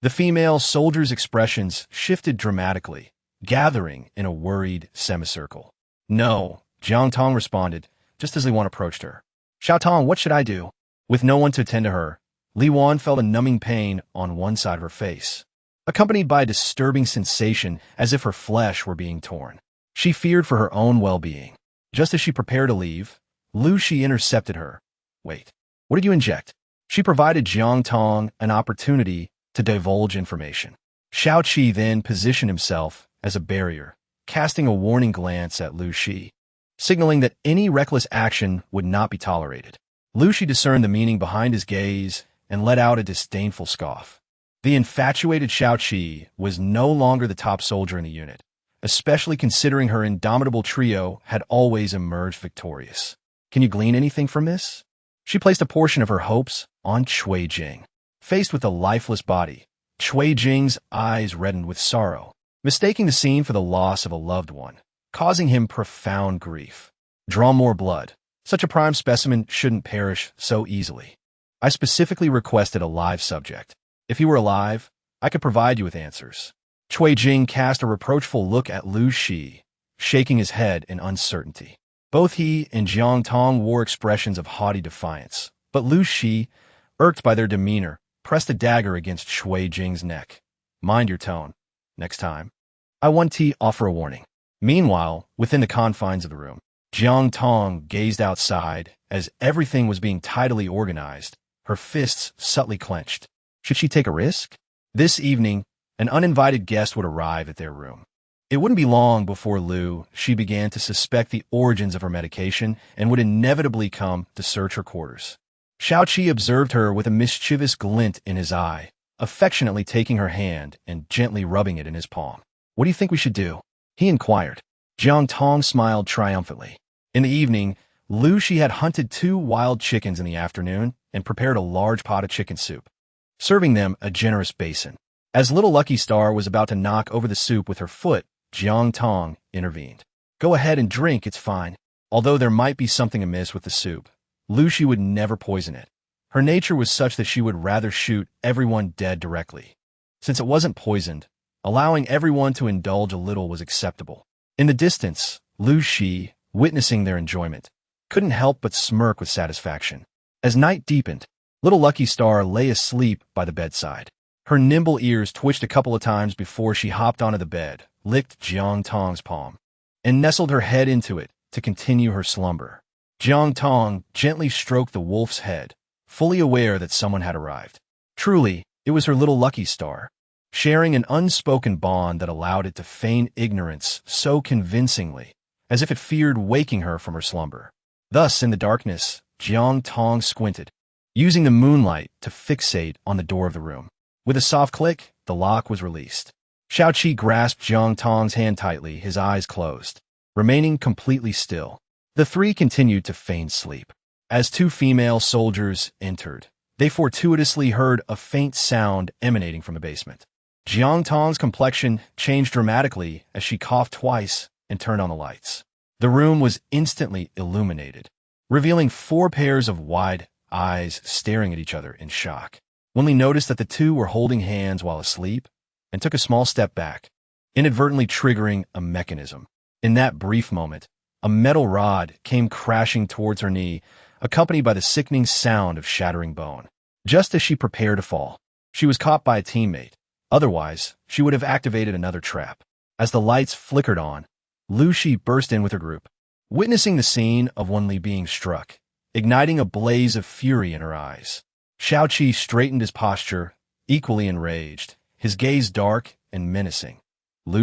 the female soldier's expressions shifted dramatically, gathering in a worried semicircle. "No," Jiang Tong responded, just as Li Wan approached her. "Xiao Tong, what should I do?" With no one to attend to her, Li Wan felt a numbing pain on one side of her face, accompanied by a disturbing sensation as if her flesh were being torn. She feared for her own well-being. Just as she prepared to leave, Lu Shi intercepted her. "Wait, what did you inject?" She provided Jiang Tong an opportunity to divulge information. Xiao Qi then positioned himself as a barrier, casting a warning glance at Lu Shi, signaling that any reckless action would not be tolerated. Lu Shi discerned the meaning behind his gaze and let out a disdainful scoff. The infatuated Xiao Qi was no longer the top soldier in the unit, especially considering her indomitable trio had always emerged victorious. "Can you glean anything from this?" She placed a portion of her hopes on Cui Jing. Faced with a lifeless body, Cui Jing's eyes reddened with sorrow, mistaking the scene for the loss of a loved one, causing him profound grief. "Draw more blood. Such a prime specimen shouldn't perish so easily. I specifically requested a live subject. If he were alive, I could provide you with answers." Cui Jing cast a reproachful look at Lu Shi, shaking his head in uncertainty. Both he and Jiang Tong wore expressions of haughty defiance, but Lu Shi, irked by their demeanor, pressed a dagger against Cui Jing's neck. "Mind your tone. Next time." I want to offer a warning. Meanwhile, within the confines of the room, Jiang Tong gazed outside as everything was being tidily organized, her fists subtly clenched. Should she take a risk? This evening, an uninvited guest would arrive at their room. It wouldn't be long before she began to suspect the origins of her medication and would inevitably come to search her quarters. Xiaoqi observed her with a mischievous glint in his eye, affectionately taking her hand and gently rubbing it in his palm. What do you think we should do? He inquired. Jiang Tong smiled triumphantly. In the evening, She had hunted 2 wild chickens in the afternoon and prepared a large pot of chicken soup, serving them a generous basin. As little Lucky Star was about to knock over the soup with her foot, Jiang Tong intervened. Go ahead and drink, it's fine. Although there might be something amiss with the soup, She would never poison it. Her nature was such that she would rather shoot everyone dead directly. Since it wasn't poisoned, allowing everyone to indulge a little was acceptable. In the distance, Shi, witnessing their enjoyment, couldn't help but smirk with satisfaction. As night deepened, little Lucky Star lay asleep by the bedside. Her nimble ears twitched a couple of times before she hopped onto the bed, licked Jiang Tong's palm, and nestled her head into it to continue her slumber. Jiang Tong gently stroked the wolf's head, fully aware that someone had arrived. Truly, it was her little Lucky Star, sharing an unspoken bond that allowed it to feign ignorance so convincingly, as if it feared waking her from her slumber. Thus, in the darkness, Jiang Tong squinted, using the moonlight to fixate on the door of the room. With a soft click, the lock was released. Xiaoqi grasped Jiang Tong's hand tightly, his eyes closed, remaining completely still. The 3 continued to feign sleep. As 2 female soldiers entered, they fortuitously heard a faint sound emanating from the basement. Jiang Tong's complexion changed dramatically as she coughed twice and turned on the lights. The room was instantly illuminated, revealing 4 pairs of wide eyes staring at each other in shock. When we noticed that the 2 were holding hands while asleep, and took a small step back, inadvertently triggering a mechanism. In that brief moment, a metal rod came crashing towards her knee, accompanied by the sickening sound of shattering bone. Just as she prepared to fall, she was caught by a teammate. Otherwise, she would have activated another trap. As the lights flickered on, Shi burst in with her group, witnessing the scene of Li being struck, igniting a blaze of fury in her eyes. Xiaoqi straightened his posture, equally enraged, his gaze dark and menacing.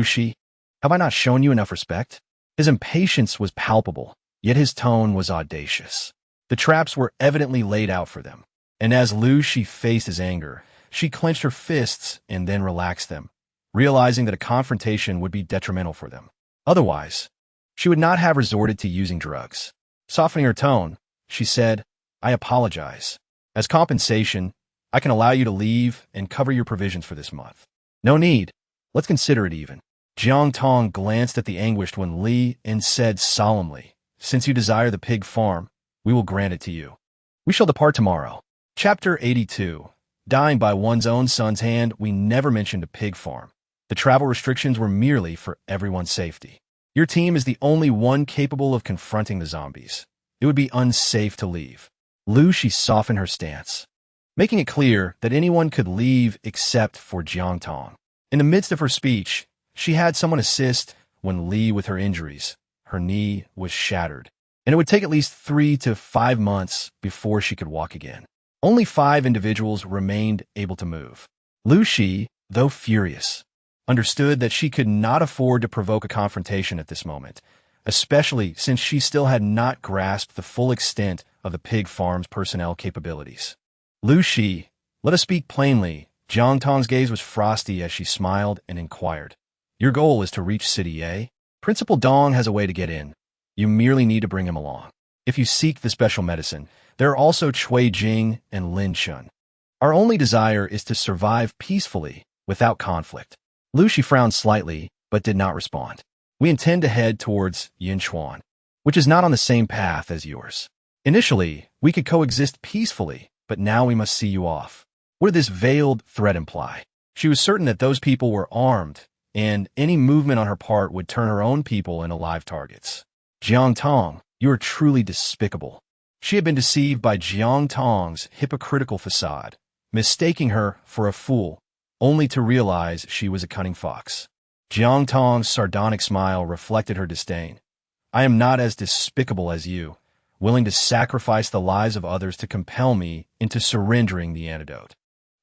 Shi, have I not shown you enough respect? His impatience was palpable, yet his tone was audacious. The traps were evidently laid out for them, and as Shi faced his anger, she clenched her fists and then relaxed them, realizing that a confrontation would be detrimental for them. Otherwise, she would not have resorted to using drugs. Softening her tone, she said, I apologize. As compensation, I can allow you to leave and cover your provisions for this month. No need. Let's consider it even. Jiang Tong glanced at the anguished Li and said solemnly, Since you desire the pig farm, we will grant it to you. We shall depart tomorrow. Chapter 82. Dying by one's own son's hand, we never mentioned a pig farm. The travel restrictions were merely for everyone's safety. Your team is the only one capable of confronting the zombies. It would be unsafe to leave. Shi softened her stance, making it clear that anyone could leave except for Jiang Tong. In the midst of her speech, she had someone assist Li with her injuries. Her knee was shattered, and it would take at least 3 to 5 months before she could walk again. Only 5 individuals remained able to move. Shi, though furious, understood that she could not afford to provoke a confrontation at this moment, especially since she still had not grasped the full extent of the pig farm's personnel capabilities. Shi, let us speak plainly. Jiang Tong's gaze was frosty as she smiled and inquired. Your goal is to reach City A? Principal Dong has a way to get in. You merely need to bring him along. If you seek the special medicine, there are also Chui Jing and Lin Chun. Our only desire is to survive peacefully, without conflict. Shi frowned slightly, but did not respond. We intend to head towards Yinchuan, which is not on the same path as yours. Initially, we could coexist peacefully, but now we must see you off. What did this veiled threat imply? She was certain that those people were armed, and any movement on her part would turn her own people into live targets. Jiang Tong, you are truly despicable. She had been deceived by Jiang Tong's hypocritical facade, mistaking her for a fool, only to realize she was a cunning fox. Jiang Tong's sardonic smile reflected her disdain. I am not as despicable as you, willing to sacrifice the lives of others to compel me into surrendering the antidote.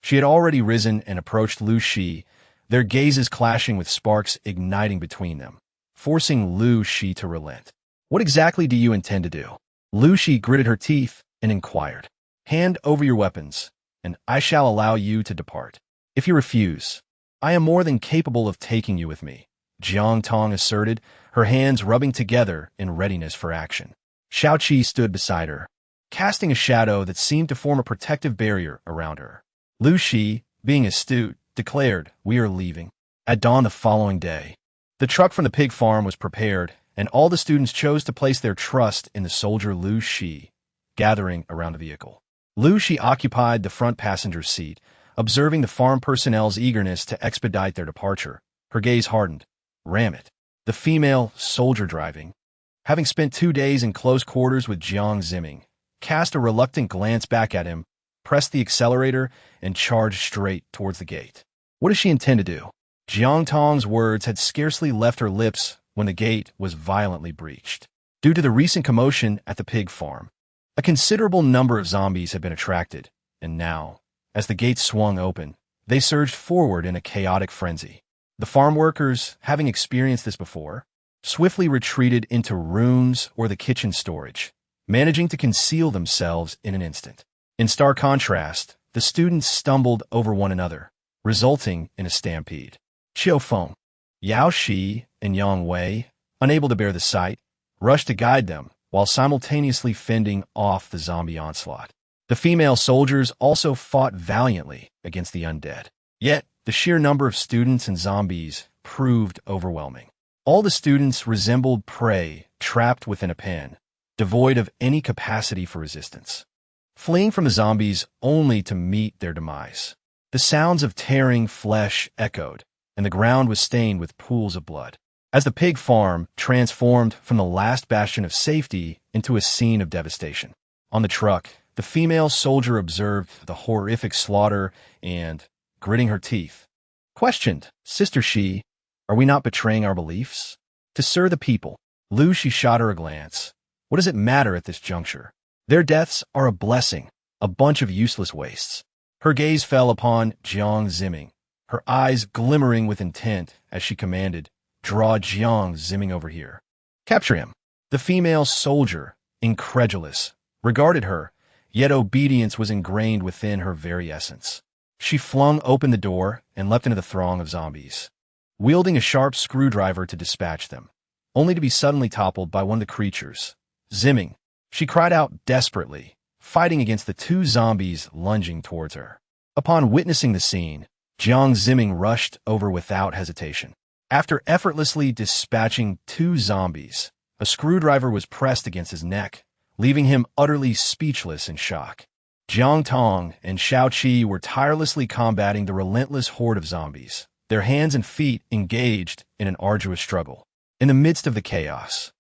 She had already risen and approached Lu Shi, their gazes clashing with sparks igniting between them, forcing Lu Shi to relent. What exactly do you intend to do? Lu Shi gritted her teeth and inquired. Hand over your weapons, and I shall allow you to depart. If you refuse, I am more than capable of taking you with me, Jiang Tong asserted, her hands rubbing together in readiness for action. Xiao Qi stood beside her, casting a shadow that seemed to form a protective barrier around her. Lu Shi, being astute, declared, We are leaving. At dawn the following day, the truck from the pig farm was prepared, and all the students chose to place their trust in the soldier Lu Shi, gathering around the vehicle. Lu Shi occupied the front passenger seat, observing the farm personnel's eagerness to expedite their departure. Her gaze hardened. Ram it. The female soldier driving, having spent 2 days in close quarters with Jiang Zimming, cast a reluctant glance back at him, pressed the accelerator, and charged straight towards the gate. What does she intend to do? Jiang Tong's words had scarcely left her lips when the gate was violently breached. Due to the recent commotion at the pig farm, a considerable number of zombies had been attracted, and now, as the gate swung open, they surged forward in a chaotic frenzy. The farm workers, having experienced this before, swiftly retreated into rooms or the kitchen storage, managing to conceal themselves in an instant. In stark contrast, the students stumbled over one another, resulting in a stampede. Qiu Feng, Yao Shi, and Yang Wei, unable to bear the sight, rushed to guide them while simultaneously fending off the zombie onslaught. The female soldiers also fought valiantly against the undead. Yet, the sheer number of students and zombies proved overwhelming. All the students resembled prey trapped within a pen, devoid of any capacity for resistance, fleeing from the zombies only to meet their demise. The sounds of tearing flesh echoed, and the ground was stained with pools of blood. As the pig farm transformed from the last bastion of safety into a scene of devastation. On the truck, the female soldier observed the horrific slaughter and, gritting her teeth, questioned, Sister Shi, are we not betraying our beliefs? To serve the people, Lu Shi shot her a glance. What does it matter at this juncture? Their deaths are a blessing, a bunch of useless wastes. Her gaze fell upon Jiang Zimming, her eyes glimmering with intent as she commanded, Draw Jiang Zimming over here. Capture him. The female soldier, incredulous, regarded her, yet obedience was ingrained within her very essence. She flung open the door and leapt into the throng of zombies, wielding a sharp screwdriver to dispatch them, only to be suddenly toppled by one of the creatures. Zimming, she cried out desperately, fighting against the 2 zombies lunging towards her. Upon witnessing the scene, Jiang Zimming rushed over without hesitation. After effortlessly dispatching 2 zombies, a screwdriver was pressed against his neck, leaving him utterly speechless in shock. Jiang Tong and Xiao Qi were tirelessly combating the relentless horde of zombies, their hands and feet engaged in an arduous struggle. In the midst of the chaos,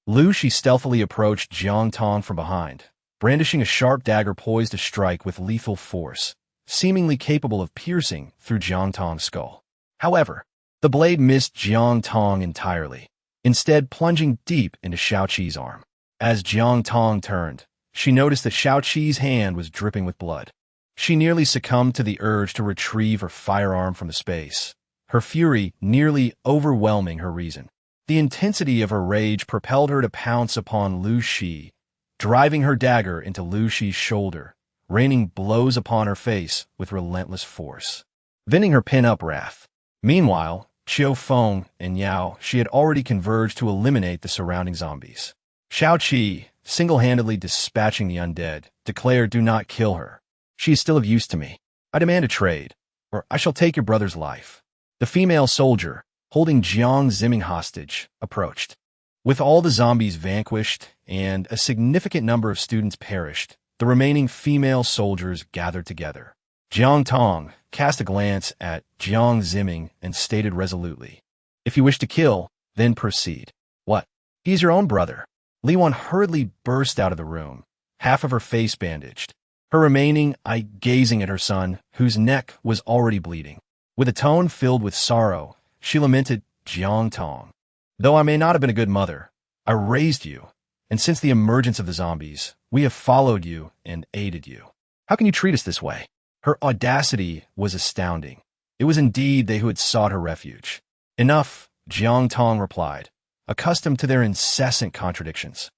Lu Shi stealthily approached Jiang Tong from behind, brandishing a sharp dagger poised to strike with lethal force, seemingly capable of piercing through Jiang Tong's skull. However, the blade missed Jiang Tong entirely, instead plunging deep into Xiao Qi's arm. As Jiang Tong turned, she noticed that Xiao Qi's hand was dripping with blood. She nearly succumbed to the urge to retrieve her firearm from the space, her fury nearly overwhelming her reason. The intensity of her rage propelled her to pounce upon Lu Shi, driving her dagger into Lu Shi's shoulder, raining blows upon her face with relentless force, venting her pent-up wrath. Meanwhile, Qiu Feng and Yao Shi had already converged to eliminate the surrounding zombies. Xiao Qi, single-handedly dispatching the undead, declared, Do not kill her. She is still of use to me. I demand a trade, or I shall take your brother's life. The female soldier, holding Jiang Zimming hostage, approached. With all the zombies vanquished and a significant number of students perished, the remaining female soldiers gathered together. Jiang Tong cast a glance at Jiang Zimming and stated resolutely, If you wish to kill, then proceed. What? He's your own brother. Li Wan hurriedly burst out of the room, half of her face bandaged, her remaining eye gazing at her son, whose neck was already bleeding. With a tone filled with sorrow, she lamented, Jiang Tong. Though I may not have been a good mother, I raised you, and since the emergence of the zombies, we have followed you and aided you. How can you treat us this way?" Her audacity was astounding. It was indeed they who had sought her refuge. "Enough," Jiang Tong replied, accustomed to their incessant contradictions.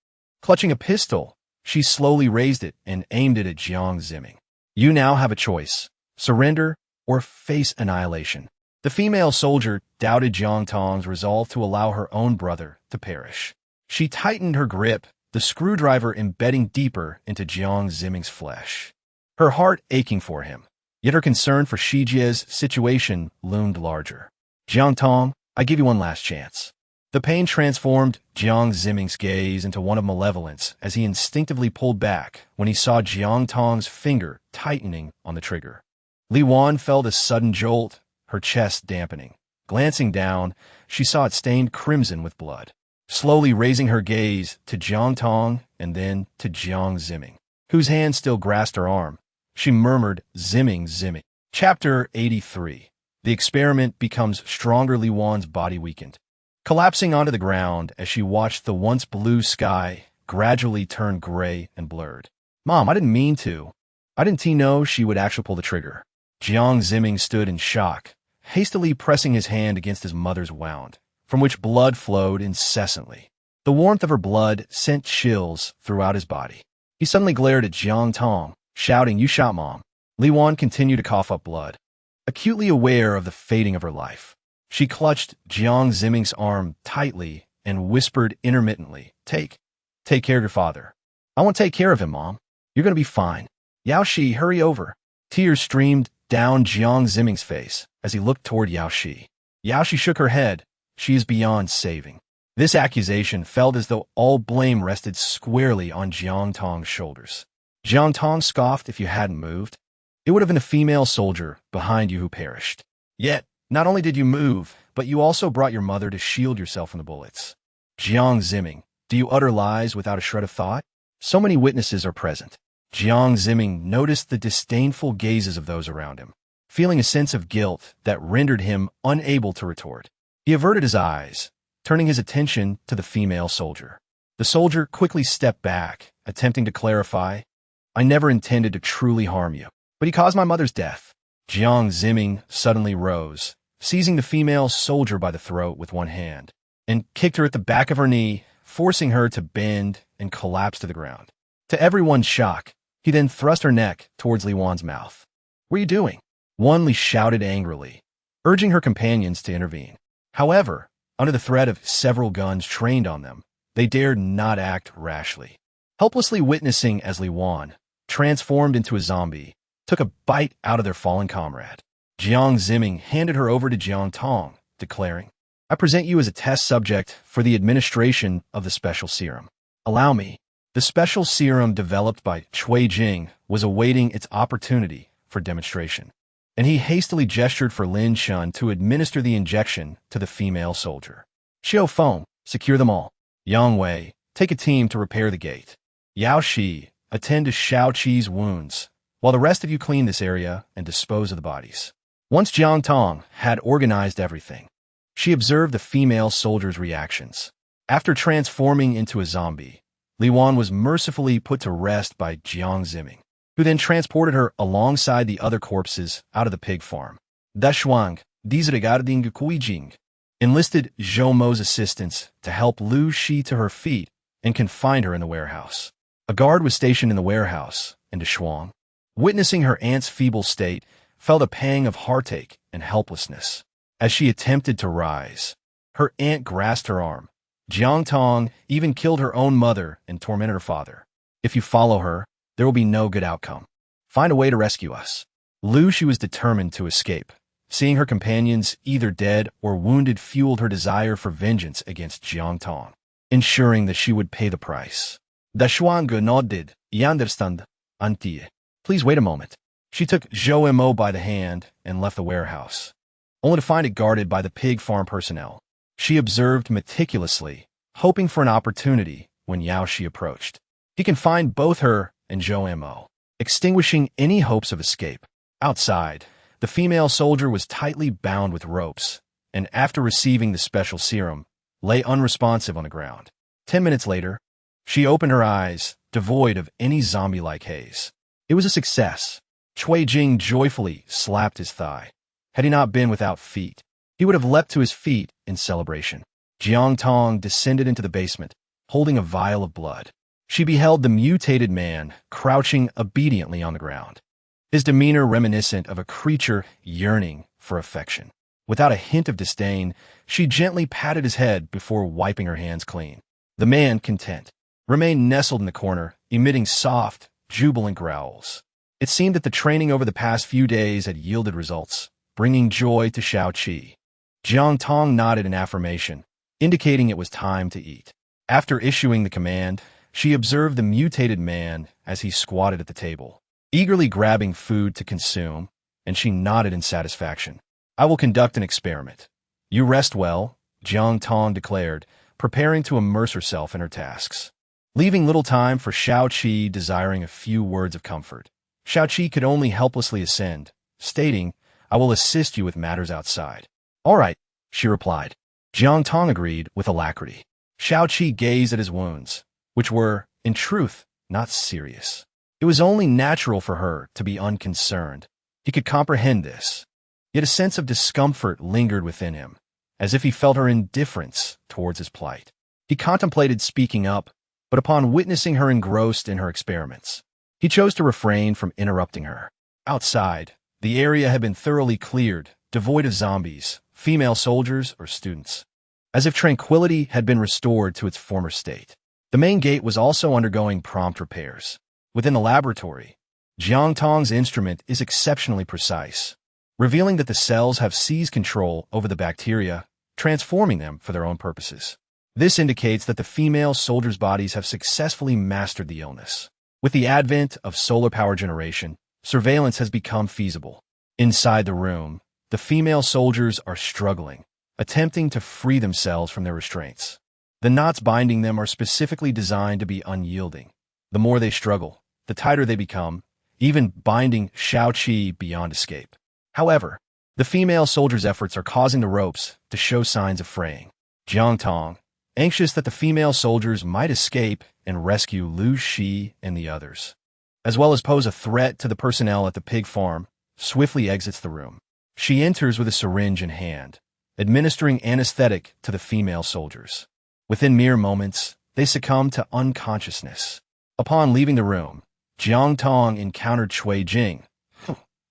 Clutching a pistol, she slowly raised it and aimed it at Jiang Zimming. "You now have a choice: surrender or face annihilation." The female soldier doubted Jiang Tong's resolve to allow her own brother to perish. She tightened her grip, the screwdriver embedding deeper into Jiang Zimming's flesh. Her heart aching for him, yet her concern for Shijie's situation loomed larger. "Jiang Tong, I give you one last chance." The pain transformed Jiang Zimming's gaze into one of malevolence as he instinctively pulled back when he saw Jiang Tong's finger tightening on the trigger. Li Wan felt a sudden jolt, her chest dampening. Glancing down, she saw it stained crimson with blood. Slowly raising her gaze to Jiang Tong and then to Jiang Zimming, whose hand still grasped her arm, she murmured, "Zimming, Zimming." Chapter 83. The experiment becomes stronger. Li Wan's body weakened, collapsing onto the ground as she watched the once blue sky gradually turn gray and blurred. "Mom, I didn't mean to. I didn't know she would actually pull the trigger." Jiang Zimming stood in shock, hastily pressing his hand against his mother's wound, from which blood flowed incessantly. The warmth of her blood sent chills throughout his body. He suddenly glared at Jiang Tong, shouting, "You shot Mom." Li Wan continued to cough up blood, acutely aware of the fading of her life. She clutched Jiang Zimming's arm tightly and whispered intermittently, Take care of your father." "I won't take care of him, Mom. You're going to be fine." "Yao Shi, hurry over." Tears streamed down Jiang Zimming's face as he looked toward Yao Shi. Yao Shi shook her head. "She is beyond saving." This accusation felt as though all blame rested squarely on Jiang Tong's shoulders. Jiang Tong scoffed, "If you hadn't moved, it would have been a female soldier behind you who perished. Yet, not only did you move, but you also brought your mother to shield yourself from the bullets." "Jiang Zimming, do you utter lies without a shred of thought? So many witnesses are present." Jiang Zimming noticed the disdainful gazes of those around him, feeling a sense of guilt that rendered him unable to retort. He averted his eyes, turning his attention to the female soldier. The soldier quickly stepped back, attempting to clarify, "I never intended to truly harm you, but he caused my mother's death." Jiang Zimming suddenly rose, seizing the female soldier by the throat with one hand, and kicked her at the back of her knee, forcing her to bend and collapse to the ground. To everyone's shock, he then thrust her neck towards Li Wan's mouth. "What are you doing?" Wan Li shouted angrily, urging her companions to intervene. However, under the threat of several guns trained on them, they dared not act rashly. Helplessly witnessing as Li Wan, transformed into a zombie, took a bite out of their fallen comrade, Jiang Zimming handed her over to Jiang Tong, declaring, "I present you as a test subject for the administration of the special serum. Allow me." The special serum developed by Cui Jing was awaiting its opportunity for demonstration, and he hastily gestured for Lin Shun to administer the injection to the female soldier. "Xiao Feng, secure them all. Yang Wei, take a team to repair the gate. Yao Shi, attend to Shao Qi's wounds, while the rest of you clean this area and dispose of the bodies." Once Jiang Tong had organized everything, she observed the female soldier's reactions. After transforming into a zombie, Li Wan was mercifully put to rest by Jiang Zimming, who then transported her alongside the other corpses out of the pig farm. Da Shuang, disregarding Kuijing, enlisted Zhou Mo's assistance to help Lu Shi to her feet and confined her in the warehouse. A guard was stationed in the warehouse, and Da Shuang, witnessing her aunt's feeble state, felt a pang of heartache and helplessness. As she attempted to rise, her aunt grasped her arm. Jiang Tong even killed her own mother and tormented her father. "If you follow her, there will be no good outcome. Find a way to rescue us." Lu Shi was determined to escape. Seeing her companions either dead or wounded fueled her desire for vengeance against Jiang Tong, ensuring that she would pay the price. Da Shuang nodded. "You understand, auntie. Please wait a moment." She took Zhou Mo by the hand and left the warehouse, only to find it guarded by the pig farm personnel. She observed meticulously, hoping for an opportunity when Yao Shi approached. He confined both her and Zhou Mo, extinguishing any hopes of escape. Outside, the female soldier was tightly bound with ropes, and after receiving the special serum, lay unresponsive on the ground. 10 minutes later, she opened her eyes, devoid of any zombie-like haze. It was a success. Cui Jing joyfully slapped his thigh. Had he not been without feet, he would have leapt to his feet in celebration. Jiang Tong descended into the basement, holding a vial of blood. She beheld the mutated man crouching obediently on the ground, his demeanor reminiscent of a creature yearning for affection. Without a hint of disdain, she gently patted his head before wiping her hands clean. The man, content, remained nestled in the corner, emitting soft, jubilant growls. It seemed that the training over the past few days had yielded results, bringing joy to Shao-Chi. Jiang Tong nodded in affirmation, indicating it was time to eat. After issuing the command, she observed the mutated man as he squatted at the table, eagerly grabbing food to consume, and she nodded in satisfaction. I will conduct an experiment. You rest well, Jiang Tong declared, preparing to immerse herself in her tasks. Leaving little time for Shao-Chi desiring a few words of comfort, Shao-Chi could only helplessly assent, stating, I will assist you with matters outside. All right, she replied. Jiang Tong agreed with alacrity. Shao-Chi gazed at his wounds, which were, in truth, not serious. It was only natural for her to be unconcerned. He could comprehend this. Yet a sense of discomfort lingered within him, as if he felt her indifference towards his plight. He contemplated speaking up, but upon witnessing her engrossed in her experiments, he chose to refrain from interrupting her. Outside, the area had been thoroughly cleared, devoid of zombies, female soldiers, or students, as if tranquility had been restored to its former state. The main gate was also undergoing prompt repairs. Within the laboratory, Jiang Tong's instrument is exceptionally precise, revealing that the cells have seized control over the bacteria, transforming them for their own purposes. This indicates that the female soldiers' bodies have successfully mastered the illness. With the advent of solar power generation, surveillance has become feasible. Inside the room, the female soldiers are struggling, attempting to free themselves from their restraints. The knots binding them are specifically designed to be unyielding. The more they struggle, the tighter they become, even binding Shao-Chi beyond escape. However, the female soldiers' efforts are causing the ropes to show signs of fraying. Jiang Tong, anxious that the female soldiers might escape and rescue Lu Shi and the others, as well as pose a threat to the personnel at the pig farm, swiftly exits the room. She enters with a syringe in hand, administering anesthetic to the female soldiers. Within mere moments, they succumb to unconsciousness. Upon leaving the room, Jiang Tong encountered Cui Jing,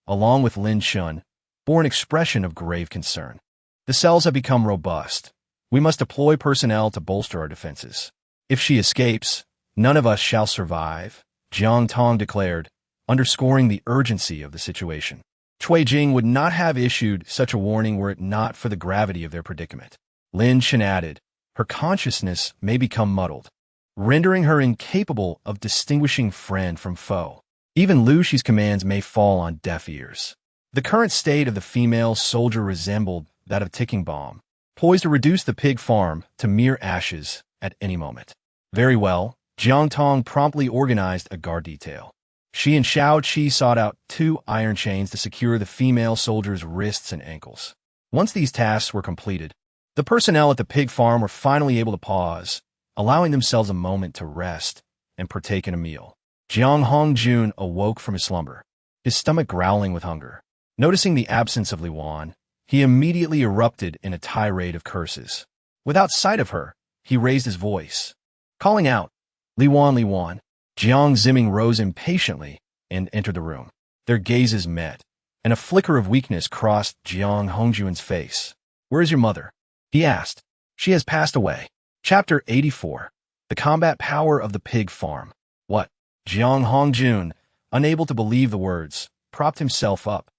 along with Lin Shun, bore an expression of grave concern. The cells have become robust. We must deploy personnel to bolster our defenses. If she escapes, none of us shall survive, Jiang Tong declared, underscoring the urgency of the situation. Cui Jing would not have issued such a warning were it not for the gravity of their predicament. Lin Shen added, her consciousness may become muddled, rendering her incapable of distinguishing friend from foe. Even Lu Shi's commands may fall on deaf ears. The current state of the female soldier resembled that of a ticking bomb, poised to reduce the pig farm to mere ashes at any moment. Very well, Jiang Tong promptly organized a guard detail. She and Shao-Chi sought out 2 iron chains to secure the female soldier's wrists and ankles. Once these tasks were completed, the personnel at the pig farm were finally able to pause, allowing themselves a moment to rest and partake in a meal. Jiang Hongjun awoke from his slumber, his stomach growling with hunger. Noticing the absence of Li Wan, he immediately erupted in a tirade of curses. Without sight of her, he raised his voice, calling out, Li Wan, Li Wan. Jiang Ziming rose impatiently and entered the room. Their gazes met, and a flicker of weakness crossed Jiang Hongjun's face. Where is your mother? He asked. She has passed away. Chapter 84. The Combat Power of the Pig Farm. What? Jiang Hongjun, unable to believe the words, propped himself up,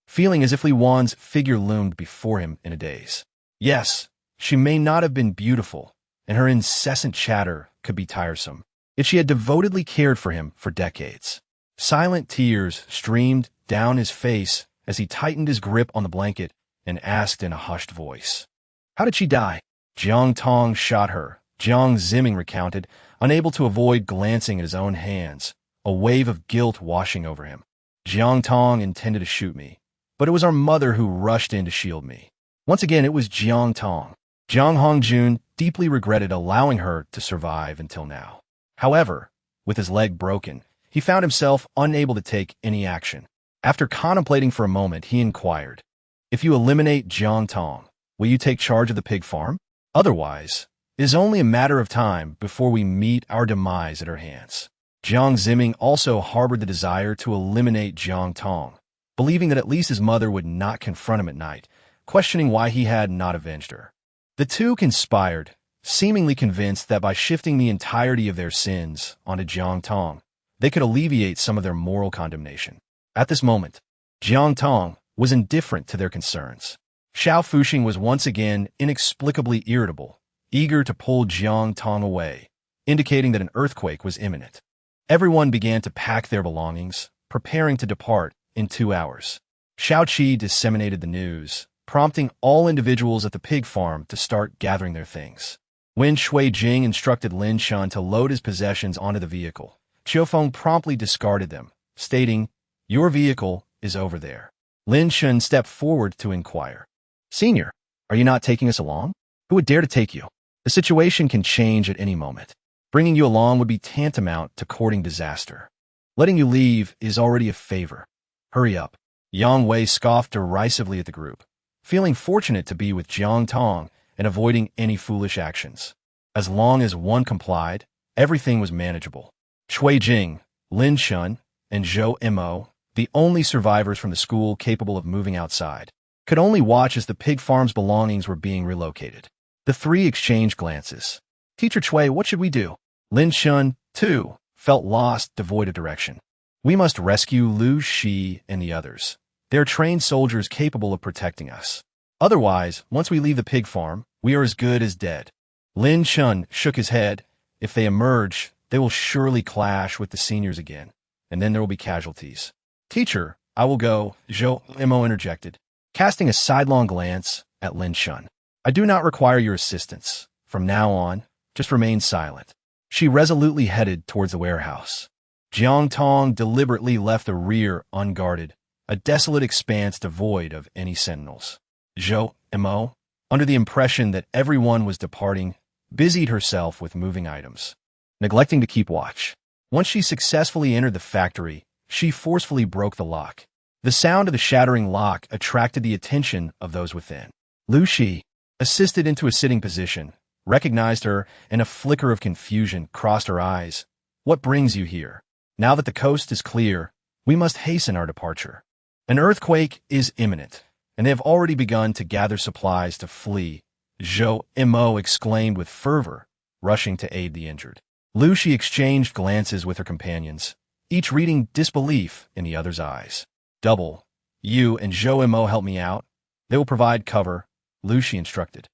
feeling as if Li Wan's figure loomed before him in a daze. Yes, she may not have been beautiful, and her incessant chatter could be tiresome, yet she had devotedly cared for him for decades. Silent tears streamed down his face as he tightened his grip on the blanket and asked in a hushed voice, How did she die? Jiang Tong shot her, Jiang Ziming recounted, unable to avoid glancing at his own hands, a wave of guilt washing over him. Jiang Tong intended to shoot me, but it was our mother who rushed in to shield me. Once again, it was Jiang Tong. Jiang Hongjun deeply regretted allowing her to survive until now. However, with his leg broken, he found himself unable to take any action. After contemplating for a moment, he inquired, "If you eliminate Jiang Tong, will you take charge of the pig farm? Otherwise, it is only a matter of time before we meet our demise at her hands." Jiang Ziming also harbored the desire to eliminate Jiang Tong, believing that at least his mother would not confront him at night, questioning why he had not avenged her. The two conspired, seemingly convinced that by shifting the entirety of their sins onto Jiang Tong, they could alleviate some of their moral condemnation. At this moment, Jiang Tong was indifferent to their concerns. Xiao Fuxing was once again inexplicably irritable, eager to pull Jiang Tong away, indicating that an earthquake was imminent. Everyone began to pack their belongings, preparing to depart in 2 hours. Xiao Qi disseminated the news, prompting all individuals at the pig farm to start gathering their things. When Shui Jing instructed Lin Shun to load his possessions onto the vehicle, Qiufeng promptly discarded them, stating, "Your vehicle is over there." Lin Shun stepped forward to inquire, "Senior, are you not taking us along? Who would dare to take you? The situation can change at any moment. Bringing you along would be tantamount to courting disaster. Letting you leave is already a favor. Hurry up." Yang Wei scoffed derisively at the group, feeling fortunate to be with Jiang Tong and avoiding any foolish actions. As long as one complied, everything was manageable. Shui Jing, Lin Shun, and Zhou Mo, the only survivors from the school capable of moving outside, could only watch as the pig farm's belongings were being relocated. The three exchanged glances. "Teacher Chui, what should we do?" Lin Shun, too, felt lost, devoid of direction. "We must rescue Lu Shi and the others. They're trained soldiers capable of protecting us. Otherwise, once we leave the pig farm, we are as good as dead." Lin Shun shook his head. "If they emerge, they will surely clash with the seniors again, and then there will be casualties." "Teacher, I will go," Zhou Mo interjected, casting a sidelong glance at Lin Shun. "I do not require your assistance. From now on, just remain silent." She resolutely headed towards the warehouse. Jiang Tong deliberately left the rear unguarded, a desolate expanse devoid of any sentinels. Zhou Mo, under the impression that everyone was departing, busied herself with moving items, neglecting to keep watch. Once she successfully entered the factory, she forcefully broke the lock. The sound of the shattering lock attracted the attention of those within. Lu Shi, assisted into a sitting position, recognized her, and a flicker of confusion crossed her eyes. "What brings you here? Now that the coast is clear, we must hasten our departure. An earthquake is imminent, and they have already begun to gather supplies to flee," Zhou Mo exclaimed with fervor, rushing to aid the injured. Lu Shi exchanged glances with her companions, each reading disbelief in the other's eyes. "Double, you and Zhou Mo help me out. They will provide cover," Lu Shi instructed.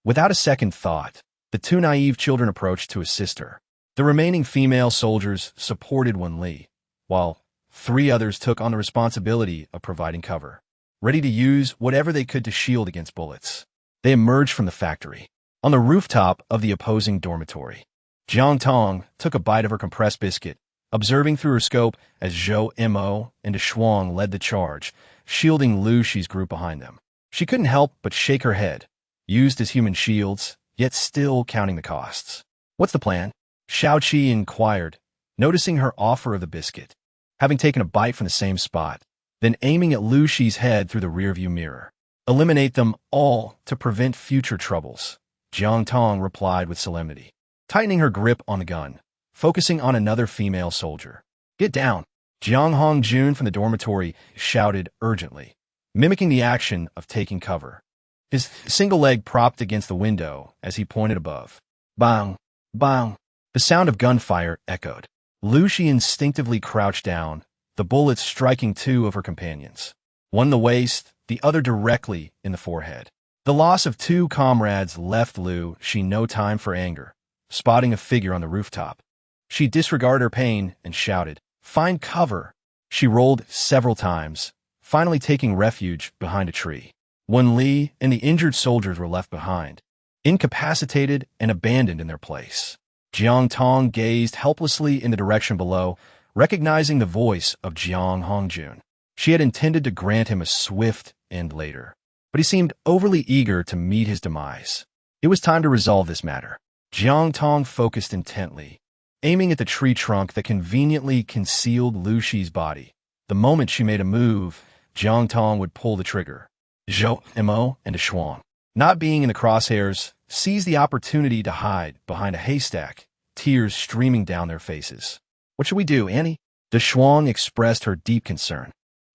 Without a second thought, the two naive children approached to assist her. The remaining female soldiers supported Wen Li, while 3 others took on the responsibility of providing cover, ready to use whatever they could to shield against bullets. They emerged from the factory. On the rooftop of the opposing dormitory, Jiang Tong took a bite of her compressed biscuit, observing through her scope as Zhou Mo and Shuang led the charge, shielding Lu Shi's group behind them. She couldn't help but shake her head, used as human shields, yet still counting the costs. "What's the plan?" Xiao Qi inquired, noticing her offer of the biscuit, having taken a bite from the same spot, then aiming at Lu Shi's head through the rearview mirror. "Eliminate them all to prevent future troubles," Jiang Tong replied with solemnity, tightening her grip on the gun, focusing on another female soldier. "Get down!" Jiang Hongjun from the dormitory shouted urgently, mimicking the action of taking cover. His single leg propped against the window as he pointed above. Bang! Bang! The sound of gunfire echoed. Lu Shi instinctively crouched down, the bullets striking 2 of her companions. One in the waist, the other directly in the forehead. The loss of 2 comrades left Lu Shi no time for anger, spotting a figure on the rooftop. She disregarded her pain and shouted, "Find cover!" She rolled several times, finally taking refuge behind a tree. Wen Li and the injured soldiers were left behind, incapacitated and abandoned in their place. Jiang Tong gazed helplessly in the direction below, recognizing the voice of Jiang Hongjun. She had intended to grant him a swift end later, but he seemed overly eager to meet his demise. It was time to resolve this matter. Jiang Tong focused intently, aiming at the tree trunk that conveniently concealed Lu Shi's body. The moment she made a move, Jiang Tong would pull the trigger. Zhou, Mo, and Shuang, not being in the crosshairs, seized the opportunity to hide behind a haystack, tears streaming down their faces. "What should we do, Annie?" Shuang expressed her deep concern,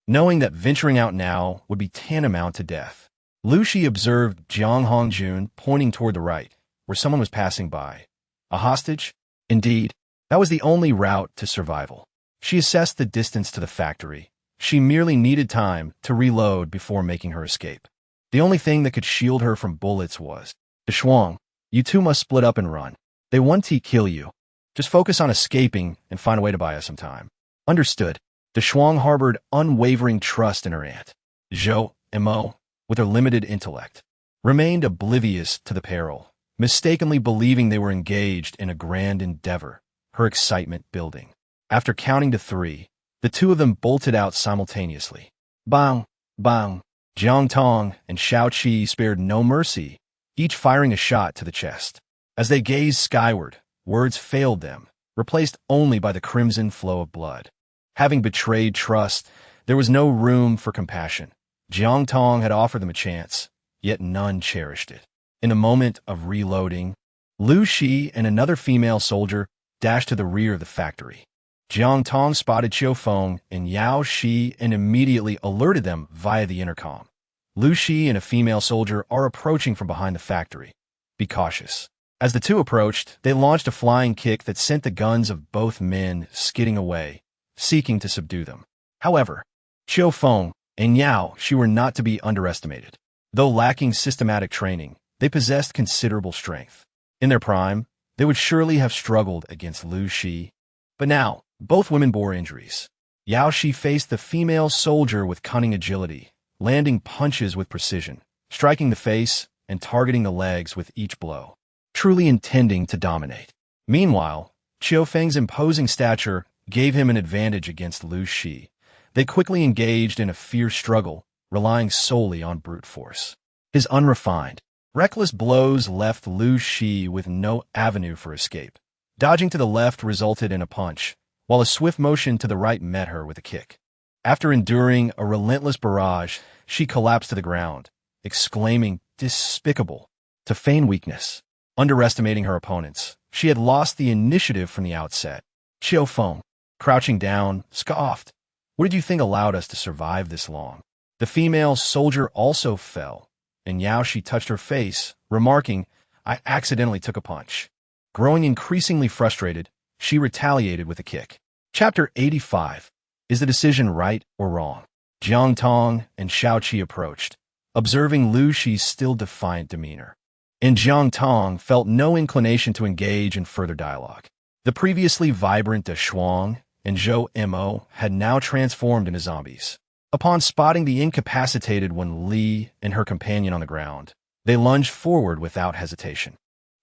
knowing that venturing out now would be tantamount to death. Lu Shi observed Jiang Hongjun pointing toward the right, where someone was passing by. A hostage? Indeed, that was the only route to survival. She assessed the distance to the factory. She merely needed time to reload before making her escape. The only thing that could shield her from bullets was, "Shuang, you two must split up and run. They want to kill you. Just focus on escaping and find a way to buy us some time." Understood. Shuang harbored unwavering trust in her aunt. Zhou, Mo, with her limited intellect, remained oblivious to the peril, mistakenly believing they were engaged in a grand endeavor, her excitement building. After counting to 3, the two of them bolted out simultaneously. Bang! Bang! Jiang Tong and Shao Qi spared no mercy, each firing a shot to the chest. As they gazed skyward, words failed them, replaced only by the crimson flow of blood. Having betrayed trust, there was no room for compassion. Jiang Tong had offered them a chance, yet none cherished it. In a moment of reloading, Lu Shi and another female soldier dashed to the rear of the factory. Jiang Tong spotted Qiu Feng and Yao Shi and immediately alerted them via the intercom. Lu Shi and a female soldier are approaching from behind the factory. Be cautious. As the two approached, they launched a flying kick that sent the guns of both men skidding away, seeking to subdue them. However, Qiu Feng and Yao Shi were not to be underestimated. Though lacking systematic training, they possessed considerable strength. In their prime, they would surely have struggled against Lu Shi. But now, both women bore injuries. Yao Shi faced the female soldier with cunning agility, landing punches with precision, striking the face and targeting the legs with each blow, truly intending to dominate. Meanwhile, Qiu Feng's imposing stature gave him an advantage against Lu Shi. They quickly engaged in a fierce struggle, relying solely on brute force. His unrefined, reckless blows left Lu Shi with no avenue for escape. Dodging to the left resulted in a punch, while a swift motion to the right met her with a kick. After enduring a relentless barrage, she collapsed to the ground, exclaiming, "Despicable!" To feign weakness. Underestimating her opponents, she had lost the initiative from the outset. Qiu Feng, crouching down, scoffed. "What did you think allowed us to survive this long?" The female soldier also fell, and Yao Shi touched her face, remarking, "I accidentally took a punch." Growing increasingly frustrated, she retaliated with a kick. Chapter 85. Is the decision right or wrong? Jiang Tong and Shao Qi approached, observing Lu Shi's still defiant demeanor. And Jiang Tong felt no inclination to engage in further dialogue. The previously vibrant Shuang and Zhou Mo had now transformed into zombies. Upon spotting the incapacitated Wen Li and her companion on the ground, they lunged forward without hesitation.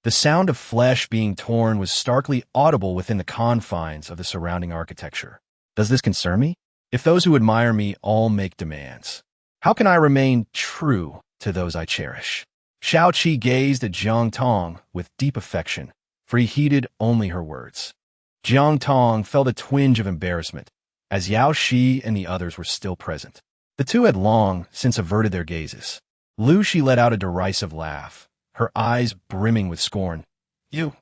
The sound of flesh being torn was starkly audible within the confines of the surrounding architecture. Does this concern me? If those who admire me all make demands, how can I remain true to those I cherish? Shao Qi gazed at Jiang Tong with deep affection, for he heeded only her words. Jiang Tong felt a twinge of embarrassment, as Yao Shi and the others were still present. The two had long since averted their gazes. Lu Shi let out a derisive laugh, her eyes brimming with scorn. "You,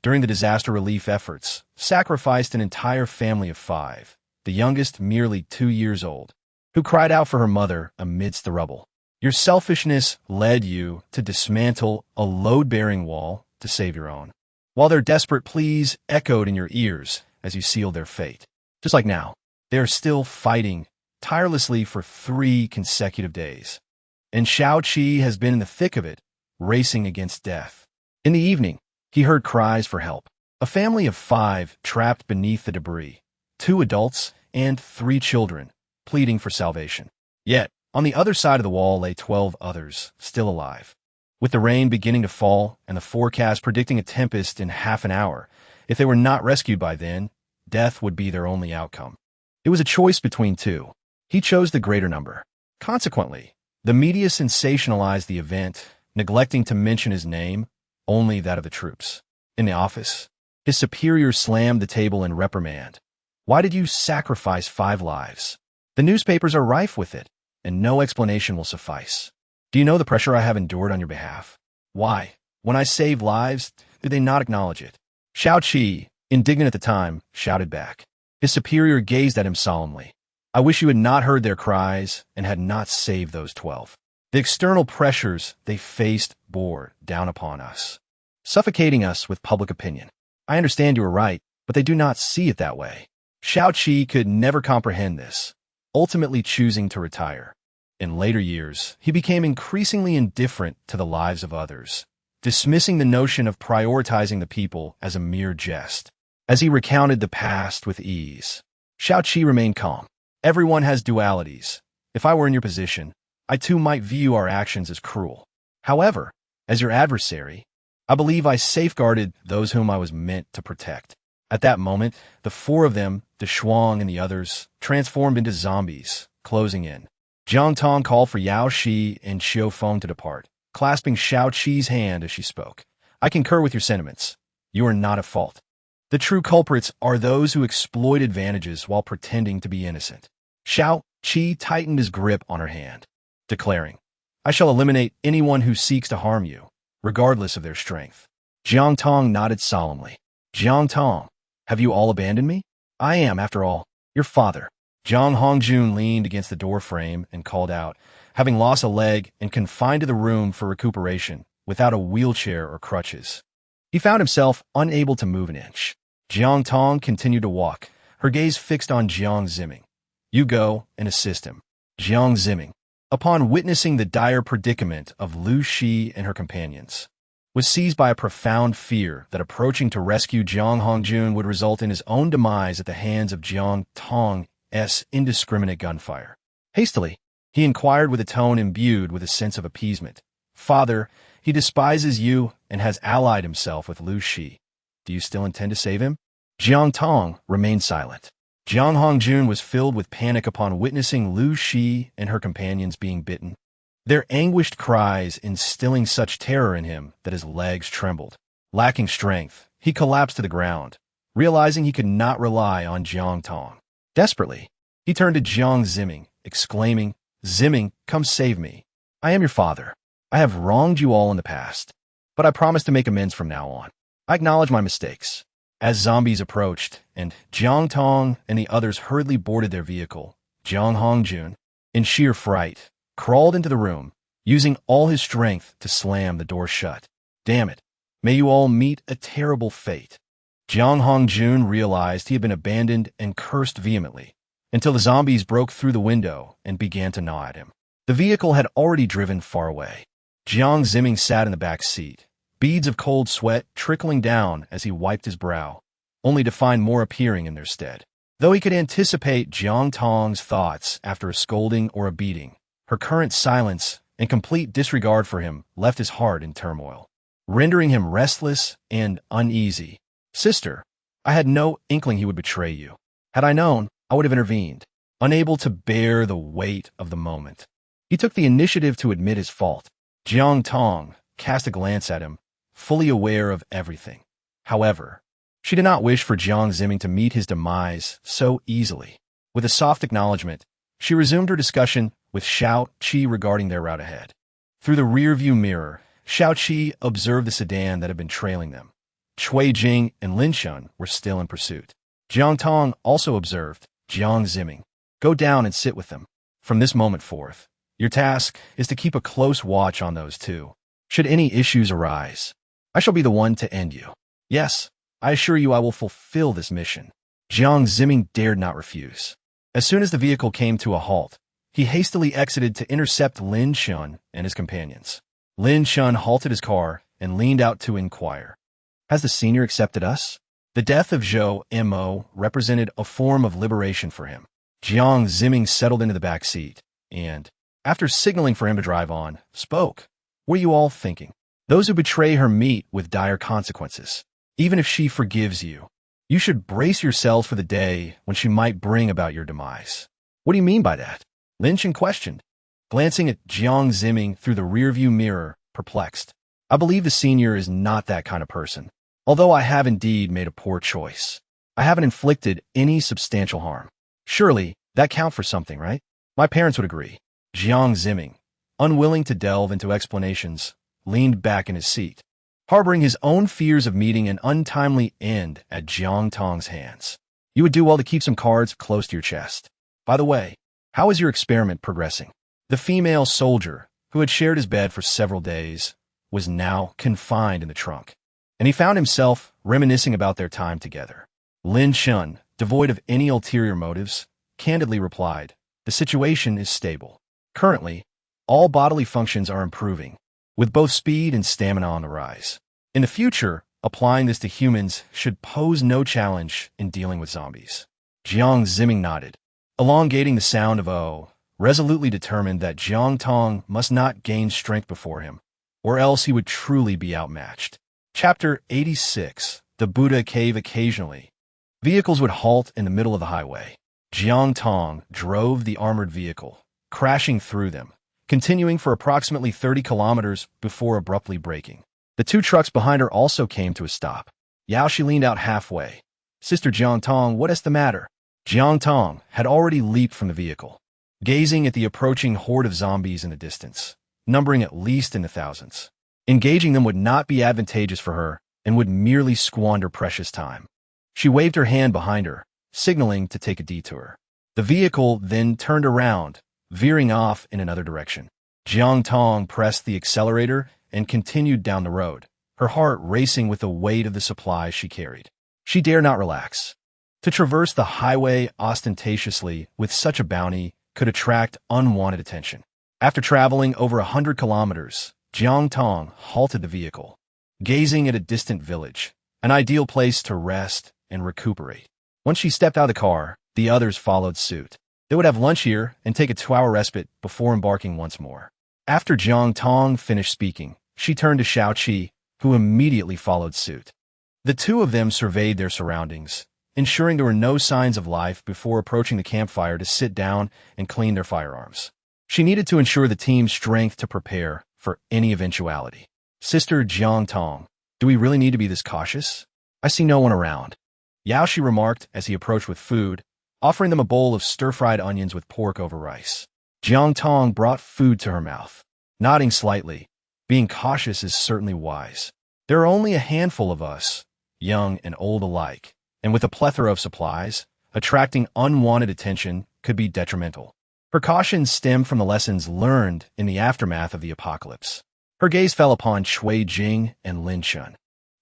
during the disaster relief efforts, sacrificed an entire family of 5, the youngest merely 2 years old, who cried out for her mother amidst the rubble. Your selfishness led you to dismantle a load-bearing wall to save your own, while their desperate pleas echoed in your ears as you sealed their fate. Just like now, they are still fighting tirelessly for 3 consecutive days. And Shao Qi has been in the thick of it, racing against death. In the evening, he heard cries for help. A family of 5 trapped beneath the debris, 2 adults and 3 children, pleading for salvation. Yet, on the other side of the wall lay 12 others, still alive. With the rain beginning to fall and the forecast predicting a tempest in half an hour, if they were not rescued by then, death would be their only outcome. It was a choice between 2. He chose the greater number. Consequently, The media sensationalized the event, neglecting to mention his name, only that of the troops. In the office, his superiors slammed the table in reprimand. Why did you sacrifice 5 lives? The newspapers are rife with it, and no explanation will suffice. Do you know the pressure I have endured on your behalf? Why, when I save lives, do they not acknowledge it? Xiao Qi, indignant at the time, shouted back. His superior gazed at him solemnly. I wish you had not heard their cries and had not saved those 12. The external pressures they faced bore down upon us, suffocating us with public opinion. I understand you are right, but they do not see it that way. Xiao Qi could never comprehend this, ultimately choosing to retire. In later years, he became increasingly indifferent to the lives of others, dismissing the notion of prioritizing the people as a mere jest. As he recounted the past with ease, Xiao Qi remained calm. Everyone has dualities. If I were in your position, I too might view our actions as cruel. However, as your adversary, I believe I safeguarded those whom I was meant to protect. At that moment, the 4 of them, the Shuang and the others, transformed into zombies, closing in. Jiang Tong called for Yao Shi and Xiao Feng to depart, clasping Xiao Qi's hand as she spoke. I concur with your sentiments. You are not at fault. The true culprits are those who exploit advantages while pretending to be innocent. Xiao Qi tightened his grip on her hand, declaring, I shall eliminate anyone who seeks to harm you, regardless of their strength. Jiang Tong nodded solemnly. Jiang Tong, have you all abandoned me? I am, after all, your father. Jiang Hongjun leaned against the door frame and called out, having lost a leg and confined to the room for recuperation, without a wheelchair or crutches. He found himself unable to move an inch. Jiang Tong continued to walk, her gaze fixed on Jiang Ziming. You go and assist him. Jiang Ziming, upon witnessing the dire predicament of Lu Shi and her companions, was seized by a profound fear that approaching to rescue Jiang Hongjun would result in his own demise at the hands of Jiang Tong's indiscriminate gunfire. Hastily, he inquired with a tone imbued with a sense of appeasement. Father, he despises you and has allied himself with Lu Shi. Do you still intend to save him? Jiang Tong remained silent. Jiang Hongjun was filled with panic upon witnessing Lu Shi and her companions being bitten, their anguished cries instilling such terror in him that his legs trembled. Lacking strength, he collapsed to the ground, realizing he could not rely on Jiang Tong. Desperately, he turned to Jiang Ziming, exclaiming, Ziming, come save me. I am your father. I have wronged you all in the past, but I promise to make amends from now on. I acknowledge my mistakes. As zombies approached, and Jiang Tong and the others hurriedly boarded their vehicle, Jiang Hongjun, in sheer fright, crawled into the room, using all his strength to slam the door shut. Damn it. May you all meet a terrible fate. Jiang Hongjun realized he had been abandoned and cursed vehemently, until the zombies broke through the window and began to gnaw at him. The vehicle had already driven far away. Jiang Ziming sat in the back seat, beads of cold sweat trickling down as he wiped his brow, only to find more appearing in their stead. Though he could anticipate Jiang Tong's thoughts after a scolding or a beating, her current silence and complete disregard for him left his heart in turmoil, rendering him restless and uneasy. Sister, I had no inkling he would betray you. Had I known, I would have intervened, unable to bear the weight of the moment. He took the initiative to admit his fault. Jiang Tong cast a glance at him, fully aware of everything. However, she did not wish for Jiang Ziming to meet his demise so easily. With a soft acknowledgement, she resumed her discussion with Xiao Qi regarding their route ahead. Through the rearview mirror, Xiao Qi observed the sedan that had been trailing them. Cui Jing and Lin Shun were still in pursuit. Jiang Tong also observed Jiang Ziming. Go down and sit with them. From this moment forth, your task is to keep a close watch on those two. Should any issues arise, I shall be the one to end you. Yes, I assure you I will fulfill this mission. Jiang Ziming dared not refuse. As soon as the vehicle came to a halt, he hastily exited to intercept Lin Shun and his companions. Lin Shun halted his car and leaned out to inquire. Has the senior accepted us? The death of Zhou Mo represented a form of liberation for him. Jiang Ziming settled into the back seat and, after signaling for him to drive on, spoke. What are you all thinking? Those who betray her meet with dire consequences. Even if she forgives you, you should brace yourselves for the day when she might bring about your demise. What do you mean by that? Lin Shen questioned. glancing at Jiang Zimming through the rearview mirror, perplexed. I believe the senior is not that kind of person. Although I have indeed made a poor choice. I haven't inflicted any substantial harm. Surely, that counts for something, right? My parents would agree. Jiang Zimming, unwilling to delve into explanations, leaned back in his seat, harboring his own fears of meeting an untimely end at Jiang Tong's hands. You would do well to keep some cards close to your chest. By the way, how is your experiment progressing? The female soldier, who had shared his bed for several days, was now confined in the trunk, and he found himself reminiscing about their time together. Lin Shun, devoid of any ulterior motives, candidly replied, "The situation is stable. Currently, all bodily functions are improving, with both speed and stamina on the rise. In the future, applying this to humans should pose no challenge in dealing with zombies." Jiang Zimming nodded, elongating the sound of O, resolutely determined that Jiang Tong must not gain strength before him, or else he would truly be outmatched. Chapter 86. The Buddha Cave. Occasionally, vehicles would halt in the middle of the highway. Jiang Tong drove the armored vehicle, crashing through them, continuing for approximately 30 kilometers before abruptly braking. The two trucks behind her also came to a stop. Yaoshi leaned out halfway. "Sister Jiang Tong, what is the matter?" Jiang Tong had already leaped from the vehicle, gazing at the approaching horde of zombies in the distance, numbering at least in the thousands. Engaging them would not be advantageous for her and would merely squander precious time. She waved her hand behind her, signaling to take a detour. The vehicle then turned around, veering off in another direction. Jiang Tong pressed the accelerator and continued down the road, her heart racing with the weight of the supplies she carried. She dare not relax. To traverse the highway ostentatiously with such a bounty could attract unwanted attention. After traveling over 100 kilometers, Jiang Tong halted the vehicle, gazing at a distant village, an ideal place to rest and recuperate. Once she stepped out of the car, the others followed suit. They would have lunch here and take a 2-hour respite before embarking once more. After Jiang Tong finished speaking, she turned to Shao Qi, who immediately followed suit. The two of them surveyed their surroundings, ensuring there were no signs of life before approaching the campfire to sit down and clean their firearms. She needed to ensure the team's strength to prepare for any eventuality. "Sister Jiang Tong, do we really need to be this cautious? I see no one around," Yaoshi remarked as he approached with food, offering them a bowl of stir-fried onions with pork over rice. Jiang Tong brought food to her mouth, nodding slightly. Being cautious is certainly wise. There are only a handful of us, young and old alike, and with a plethora of supplies, attracting unwanted attention could be detrimental. Her caution stemmed from the lessons learned in the aftermath of the apocalypse. Her gaze fell upon Cui Jing and Lin Shun,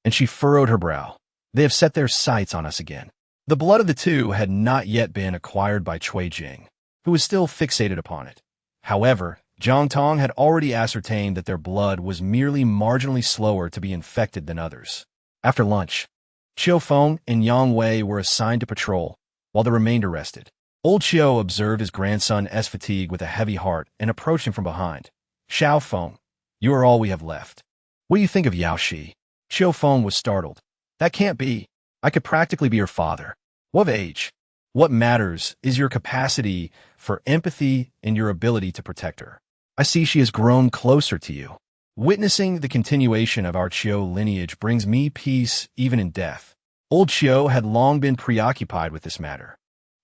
and she furrowed her brow. They have set their sights on us again. The blood of the two had not yet been acquired by Cui Jing, who was still fixated upon it. However, Jiang Tong had already ascertained that their blood was merely marginally slower to be infected than others. After lunch, Qiu Feng and Yang Wei were assigned to patrol, while the remainder rested. Old Qiu observed his grandson's fatigue with a heavy heart and approached him from behind. "Xiao Feng, you are all we have left. What do you think of Yaoshi?" Qiu Feng was startled. "That can't be. I could practically be your father." "What age? What matters is your capacity for empathy and your ability to protect her. I see she has grown closer to you. Witnessing the continuation of our Qiu lineage brings me peace even in death." Old Qiu had long been preoccupied with this matter.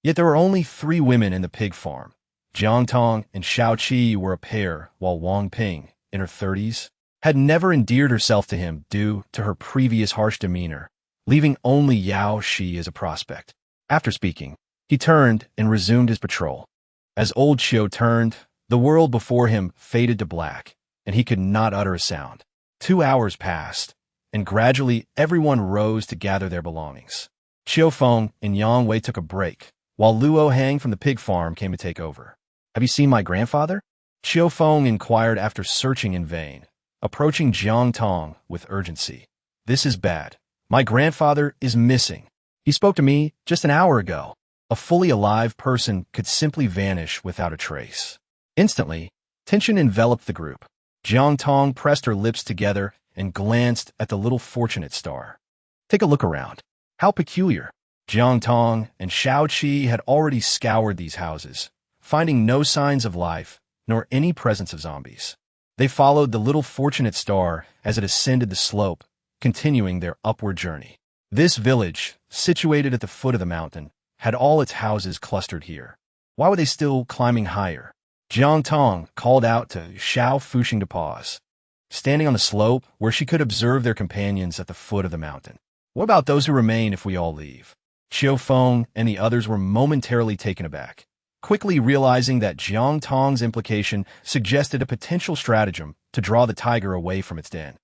Yet there were only 3 women in the pig farm. Jiang Tong and Shao Qi were a pair, while Wang Ping, in her 30s, had never endeared herself to him due to her previous harsh demeanor, leaving only Yao Shi as a prospect. After speaking, he turned and resumed his patrol. As old Qiu turned, the world before him faded to black, and he could not utter a sound. 2 hours passed, and gradually everyone rose to gather their belongings. Qiu Feng and Yang Wei took a break, while Luo Hang from the pig farm came to take over. "Have you seen my grandfather?" Qiu Feng inquired after searching in vain, approaching Jiang Tong with urgency. "This is bad. My grandfather is missing. He spoke to me just an hour ago." A fully alive person could simply vanish without a trace. Instantly, tension enveloped the group. Jiang Tong pressed her lips together and glanced at the little fortunate star. "Take a look around. How peculiar." Jiang Tong and Shao Qi had already scoured these houses, finding no signs of life, nor any presence of zombies. They followed the little fortunate star as it ascended the slope, continuing their upward journey. This village, situated at the foot of the mountain, had all its houses clustered here. Why were they still climbing higher? Jiang Tong called out to Xiao Fuxing to pause, standing on the slope where she could observe their companions at the foot of the mountain. What about those who remain if we all leave? Xiao Feng and the others were momentarily taken aback, quickly realizing that Jiang Tong's implication suggested a potential stratagem to draw the tiger away from its den.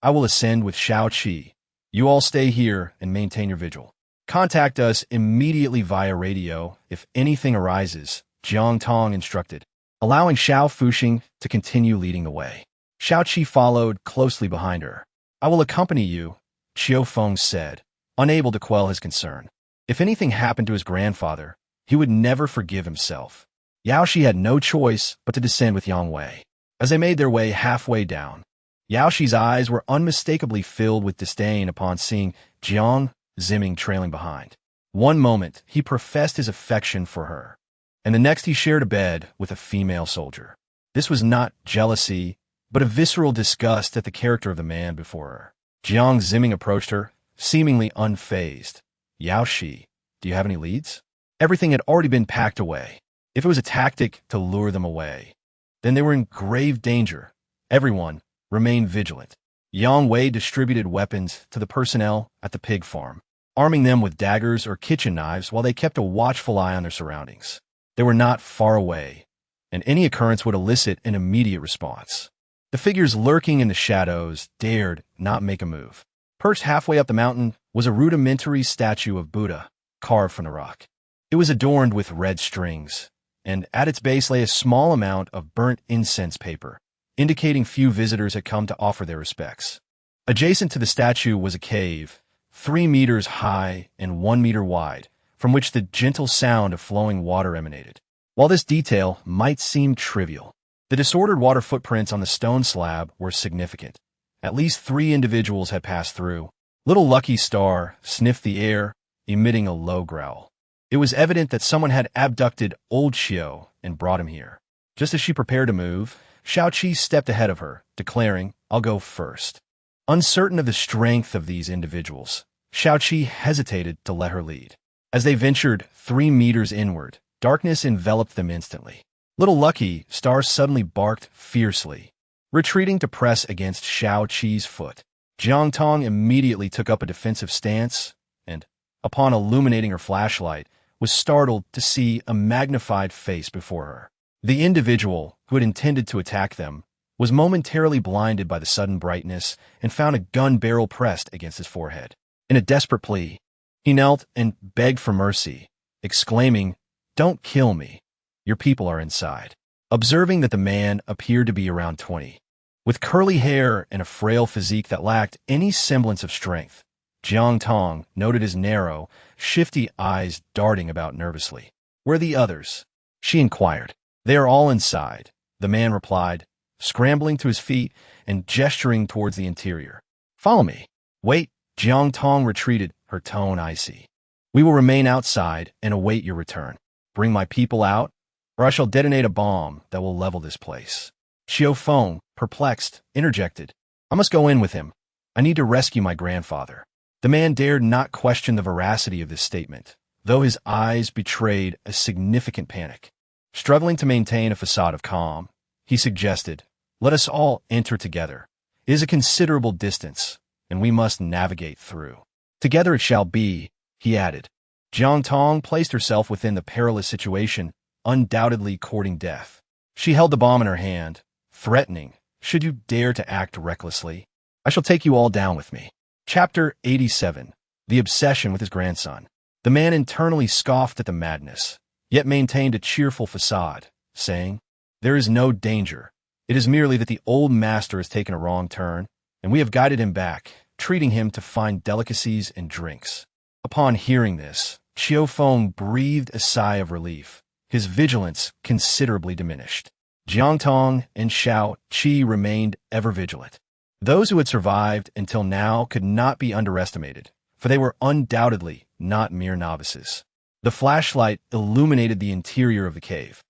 I will ascend with Xiao Qi. You all stay here and maintain your vigil. Contact us immediately via radio if anything arises, Jiang Tong instructed, allowing Xiao Fuxing to continue leading the way. Xiao Qi followed closely behind her. I will accompany you, Xiao Feng said, unable to quell his concern. If anything happened to his grandfather, he would never forgive himself. Yao Shi had no choice but to descend with Yang Wei. As they made their way halfway down, Yao Shi's eyes were unmistakably filled with disdain upon seeing Jiang Ziming trailing behind. One moment, he professed his affection for her, and the next he shared a bed with a female soldier. This was not jealousy, but a visceral disgust at the character of the man before her. Jiang Ziming approached her, seemingly unfazed. Yao Shi, do you have any leads? Everything had already been packed away. If it was a tactic to lure them away, then they were in grave danger. Everyone remained vigilant. Yang Wei distributed weapons to the personnel at the pig farm, arming them with daggers or kitchen knives while they kept a watchful eye on their surroundings. They were not far away, and any occurrence would elicit an immediate response. The figures lurking in the shadows dared not make a move. Perched halfway up the mountain was a rudimentary statue of Buddha, carved from the rock. It was adorned with red strings, and at its base lay a small amount of burnt incense paper, indicating few visitors had come to offer their respects. Adjacent to the statue was a cave, 3 meters high and 1 meter wide, from which the gentle sound of flowing water emanated. While this detail might seem trivial, the disordered water footprints on the stone slab were significant. At least 3 individuals had passed through. Little Lucky Star sniffed the air, emitting a low growl. It was evident that someone had abducted old Xiao and brought him here. Just as she prepared to move, Xiao Qi stepped ahead of her, declaring, I'll go first. Uncertain of the strength of these individuals, Xiao Qi hesitated to let her lead. As they ventured 3 meters inward, darkness enveloped them instantly. Little Lucky Star suddenly barked fiercely, retreating to press against Xiao Qi's foot. Jiang Tong immediately took up a defensive stance and, upon illuminating her flashlight, was startled to see a magnified face before her. The individual who had intended to attack them was momentarily blinded by the sudden brightness and found a gun barrel pressed against his forehead. In a desperate plea, he knelt and begged for mercy, exclaiming, Don't kill me. Your people are inside. Observing that the man appeared to be around 20, with curly hair and a frail physique that lacked any semblance of strength, Jiang Tong noted his narrow, shifty eyes darting about nervously. Where are the others? She inquired. They are all inside, the man replied, scrambling to his feet and gesturing towards the interior. Follow me. Wait, Jiang Tong retreated, her tone icy. We will remain outside and await your return. Bring my people out, or I shall detonate a bomb that will level this place. Xiao Feng, perplexed, interjected. I must go in with him. I need to rescue my grandfather. The man dared not question the veracity of this statement, though his eyes betrayed a significant panic. Struggling to maintain a facade of calm, he suggested, Let us all enter together. It is a considerable distance, and we must navigate through. Together it shall be, he added. Jiang Tong placed herself within the perilous situation, undoubtedly courting death. She held the bomb in her hand, threatening, should you dare to act recklessly, I shall take you all down with me. Chapter 87. The Obsession with His Grandson. The man internally scoffed at the madness, yet maintained a cheerful facade, saying, There is no danger. It is merely that the old master has taken a wrong turn, and we have guided him back, treating him to fine delicacies and drinks. Upon hearing this, Xiao Feng breathed a sigh of relief, his vigilance considerably diminished. Jiang Tong and Xiao Qi remained ever vigilant. Those who had survived until now could not be underestimated, for they were undoubtedly not mere novices. The flashlight illuminated the interior of the cave,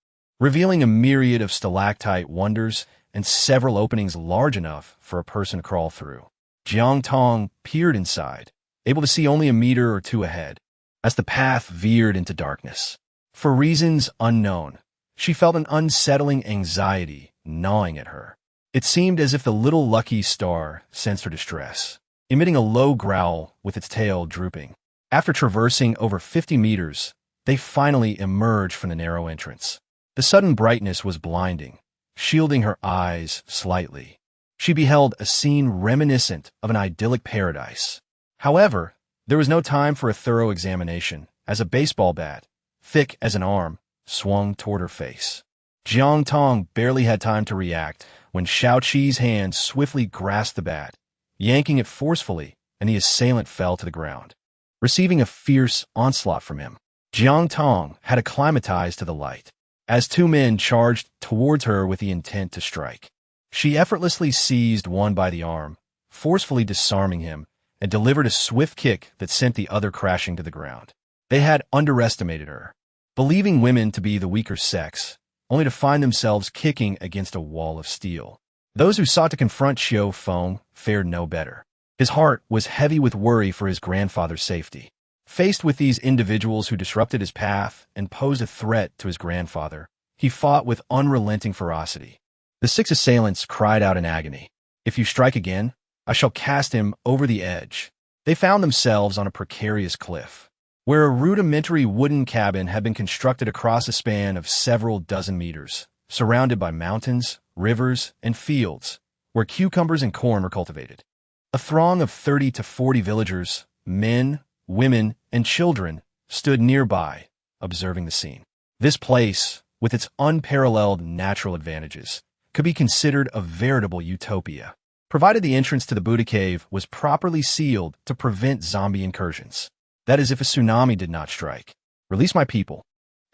revealing a myriad of stalactite wonders and several openings large enough for a person to crawl through. Jiang Tong peered inside, able to see only a meter or two ahead, as the path veered into darkness. For reasons unknown, she felt an unsettling anxiety gnawing at her. It seemed as if the little lucky star sensed her distress, emitting a low growl with its tail drooping. After traversing over 50 meters, they finally emerged from the narrow entrance. The sudden brightness was blinding, shielding her eyes slightly. She beheld a scene reminiscent of an idyllic paradise. However, there was no time for a thorough examination, as a baseball bat, thick as an arm, swung toward her face. Jiang Tong barely had time to react when Shao Qi's hand swiftly grasped the bat, yanking it forcefully, and the assailant fell to the ground. Receiving a fierce onslaught from him, Jiang Tong had acclimatized to the light. As two men charged towards her with the intent to strike, she effortlessly seized one by the arm, forcefully disarming him, and delivered a swift kick that sent the other crashing to the ground. They had underestimated her, believing women to be the weaker sex, only to find themselves kicking against a wall of steel. Those who sought to confront Xiao Feng fared no better. His heart was heavy with worry for his grandfather's safety. Faced with these individuals who disrupted his path and posed a threat to his grandfather, he fought with unrelenting ferocity. The 6 assailants cried out in agony, "If you strike again, I shall cast him over the edge." They found themselves on a precarious cliff, where a rudimentary wooden cabin had been constructed across a span of several dozen meters, surrounded by mountains, rivers, and fields, where cucumbers and corn were cultivated. A throng of 30 to 40 villagers, men, women, and children, stood nearby, observing the scene. This place, with its unparalleled natural advantages, could be considered a veritable utopia, provided the entrance to the Buddha cave was properly sealed to prevent zombie incursions. That is, if a tsunami did not strike. "Release my people,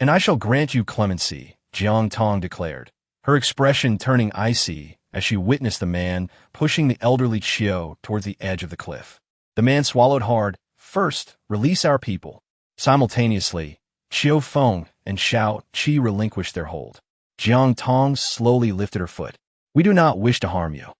and I shall grant you clemency," Jiang Tong declared, her expression turning icy as she witnessed the man pushing the elderly Qiu towards the edge of the cliff. The man swallowed hard. "First, release our people." Simultaneously, Xiao Feng and Shao Qi relinquished their hold. Jiang Tong slowly lifted her foot. "We do not wish to harm you.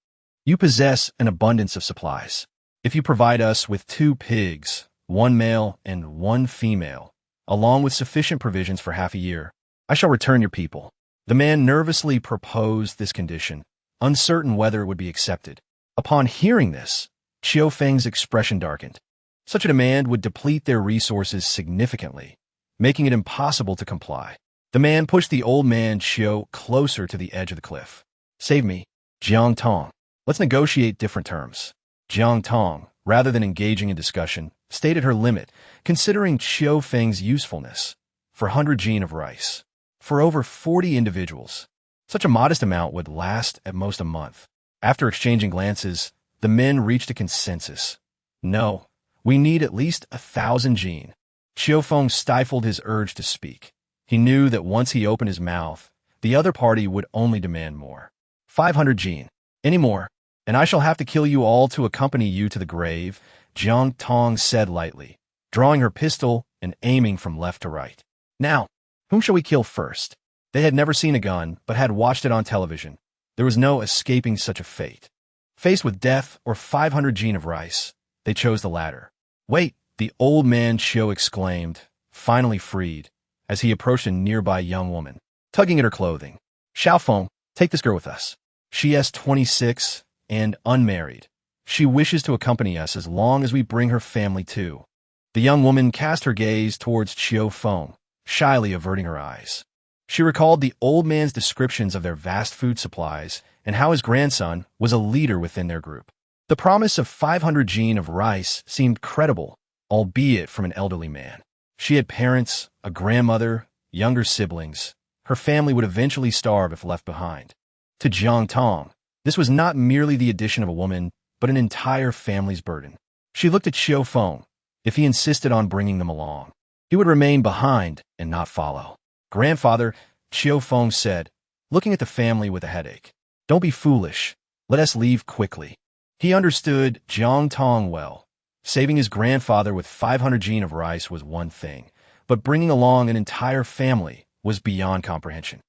You possess an abundance of supplies. If you provide us with 2 pigs, 1 male and 1 female, along with sufficient provisions for half a year, I shall return your people." The man nervously proposed this condition, uncertain whether it would be accepted. Upon hearing this, Qiu Feng's expression darkened. Such a demand would deplete their resources significantly, making it impossible to comply. The man pushed the old man Qiu closer to the edge of the cliff. "Save me, Jiang Tong. Let's negotiate different terms." Jiang Tong, rather than engaging in discussion, stated her limit, considering Qiu Feng's usefulness, for 100 jin of rice. For over 40 individuals, such a modest amount would last at most a month. After exchanging glances, the men reached a consensus. "No, we need at least 1,000 jin." Qiu Feng stifled his urge to speak. He knew that once he opened his mouth, the other party would only demand more. 500 jin. "Any more, and I shall have to kill you all to accompany you to the grave," Jiang Tong said lightly, drawing her pistol and aiming from left to right. "Now, whom shall we kill first?" They had never seen a gun, but had watched it on television. There was no escaping such a fate. Faced with death or 500 jin of rice, they chose the latter. "Wait!" the old man Qiu exclaimed, finally freed, as he approached a nearby young woman, tugging at her clothing. "Xiao Feng, take this girl with us. She is 26 and unmarried. She wishes to accompany us as long as we bring her family too." The young woman cast her gaze towards Qiu Feng, shyly averting her eyes. She recalled the old man's descriptions of their vast food supplies and how his grandson was a leader within their group. The promise of 500 jin of rice seemed credible, albeit from an elderly man. She had parents, a grandmother, younger siblings. Her family would eventually starve if left behind. To Jiang Tong, this was not merely the addition of a woman, but an entire family's burden. She looked at Xiu Feng. If he insisted on bringing them along, he would remain behind and not follow. "Grandfather," Xiu Feng said, looking at the family with a headache, "don't be foolish. Let us leave quickly." He understood Jiang Tong well. Saving his grandfather with 500 jin of rice was one thing, but bringing along an entire family was beyond comprehension.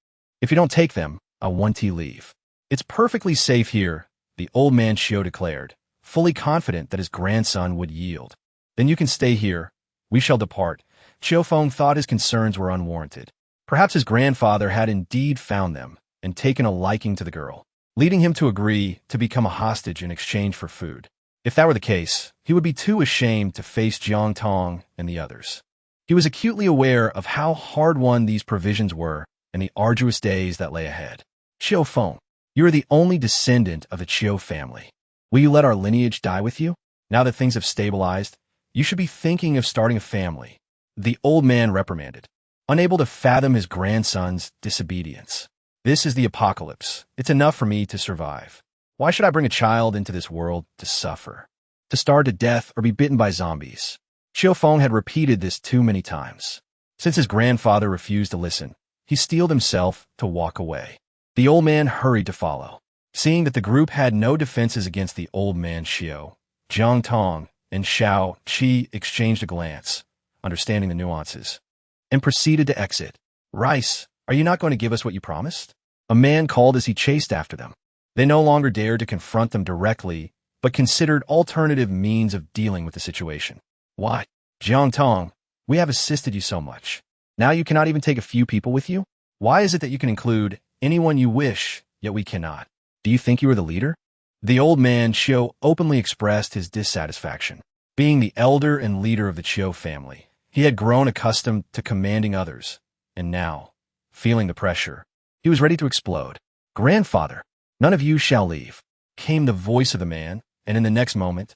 If you don't take them, I want to leave. It's perfectly safe here, the old man Xiao declared, fully confident that his grandson would yield. Then you can stay here. We shall depart. Xiao Feng thought his concerns were unwarranted. Perhaps his grandfather had indeed found them and taken a liking to the girl, leading him to agree to become a hostage in exchange for food. If that were the case, he would be too ashamed to face Jiang Tong and the others. He was acutely aware of how hard-won these provisions were and the arduous days that lay ahead. Xiao Feng, you are the only descendant of the Qiu family. Will you let our lineage die with you? Now that things have stabilized, you should be thinking of starting a family. The old man reprimanded, unable to fathom his grandson's disobedience. This is the apocalypse. It's enough for me to survive. Why should I bring a child into this world to suffer, to starve to death or be bitten by zombies? Xiao Feng had repeated this too many times. Since his grandfather refused to listen, he steeled himself to walk away. The old man hurried to follow. Seeing that the group had no defenses against the old man Xiao, Jiang Tong and Xiao Qi exchanged a glance, understanding the nuances, and proceeded to exit. Rice, are you not going to give us what you promised? A man called as he chased after them. They no longer dared to confront them directly, but considered alternative means of dealing with the situation. Why? Jiang Tong, we have assisted you so much. Now you cannot even take a few people with you? Why is it that you can include anyone you wish, yet we cannot? Do you think you are the leader? The old man Xiao openly expressed his dissatisfaction. Being the elder and leader of the Qiu family, he had grown accustomed to commanding others, and now, feeling the pressure, he was ready to explode. Grandfather, none of you shall leave, came the voice of the man, and in the next moment,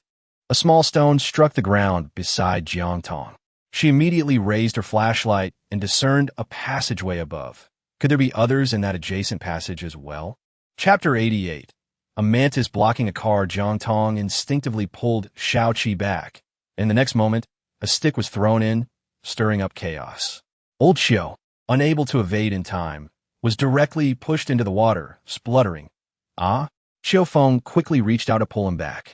a small stone struck the ground beside Jiang Tong. She immediately raised her flashlight and discerned a passageway above. Could there be others in that adjacent passage as well? Chapter 88. A mantis blocking a car. Jiang Tong instinctively pulled Xiao Qi back, and the next moment, a stick was thrown in, stirring up chaos. Old Xiao, unable to evade in time, was directly pushed into the water, spluttering. Ah? Xiao Feng quickly reached out to pull him back.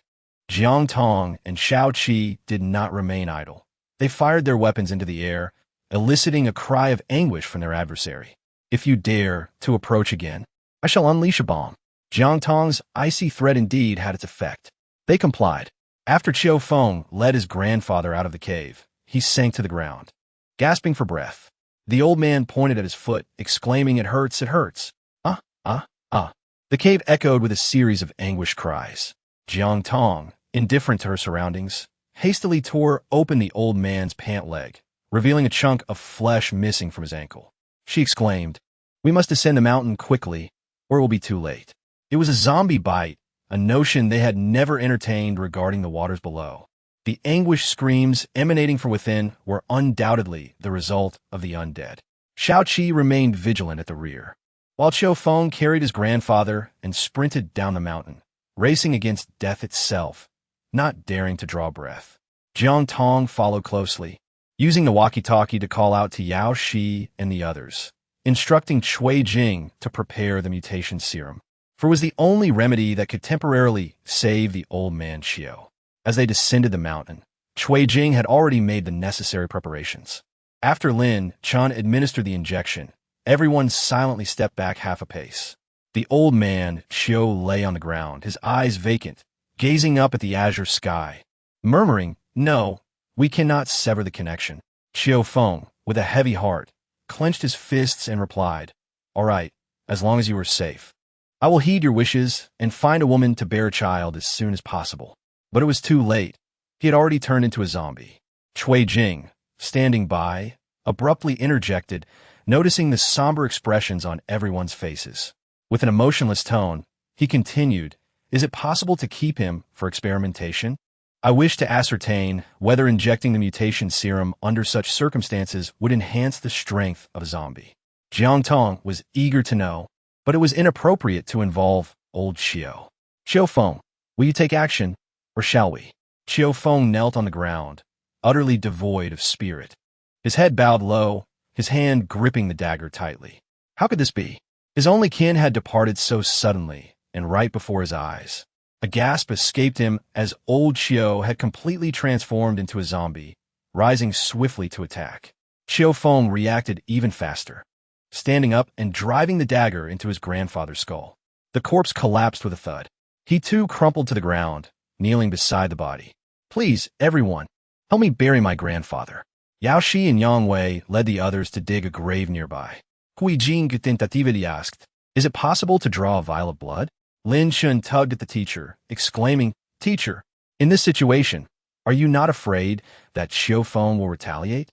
Jiang Tong and Xiao Qi did not remain idle. They fired their weapons into the air, eliciting a cry of anguish from their adversary. If you dare to approach again, I shall unleash a bomb. Jiang Tong's icy threat indeed had its effect. They complied. After Xiao Feng led his grandfather out of the cave, he sank to the ground, gasping for breath. The old man pointed at his foot, exclaiming, "It hurts, it hurts." Ah, ah, ah. The cave echoed with a series of anguished cries. Jiang Tong, indifferent to her surroundings, hastily tore open the old man's pant leg, revealing a chunk of flesh missing from his ankle. She exclaimed, "We must descend the mountain quickly, or it will be too late." It was a zombie bite, a notion they had never entertained regarding the waters below. The anguished screams emanating from within were undoubtedly the result of the undead. Xiao Qi remained vigilant at the rear, while Qiu Feng carried his grandfather and sprinted down the mountain, racing against death itself, not daring to draw breath. Jiang Tong followed closely, using the walkie-talkie to call out to Yao Shi and the others, instructing Cui Jing to prepare the mutation serum, for it was the only remedy that could temporarily save the old man Xiao. As they descended the mountain, Cui Jing had already made the necessary preparations. After Lin Chun administered the injection, everyone silently stepped back half a pace. The old man Xiao lay on the ground, his eyes vacant, gazing up at the azure sky, murmuring, "No, we cannot sever the connection." Xiao Feng, with a heavy heart, clenched his fists and replied, "All right, as long as you are safe. I will heed your wishes and find a woman to bear a child as soon as possible." But it was too late. He had already turned into a zombie. Cui Jing, standing by, abruptly interjected, noticing the somber expressions on everyone's faces. With an emotionless tone, he continued, "Is it possible to keep him for experimentation? I wish to ascertain whether injecting the mutation serum under such circumstances would enhance the strength of a zombie." Jiang Tong was eager to know, but it was inappropriate to involve old Xiao. "Xiao Feng, will you take action, or shall we?" Xiao Feng knelt on the ground, utterly devoid of spirit. His head bowed low, his hand gripping the dagger tightly. How could this be? His only kin had departed so suddenly and right before his eyes. A gasp escaped him as old Xiao had completely transformed into a zombie, rising swiftly to attack. Xiao Feng reacted even faster. standing up and driving the dagger into his grandfather's skull. The corpse collapsed with a thud. He too crumpled to the ground, kneeling beside the body. "Please, everyone, help me bury my grandfather." Yao Shi and Yang Wei led the others to dig a grave nearby. Hui Jing tentatively asked, "Is it possible to draw a vial of blood?" Lin Shun tugged at the teacher, exclaiming, "Teacher, in this situation, are you not afraid that Xiu Feng will retaliate?"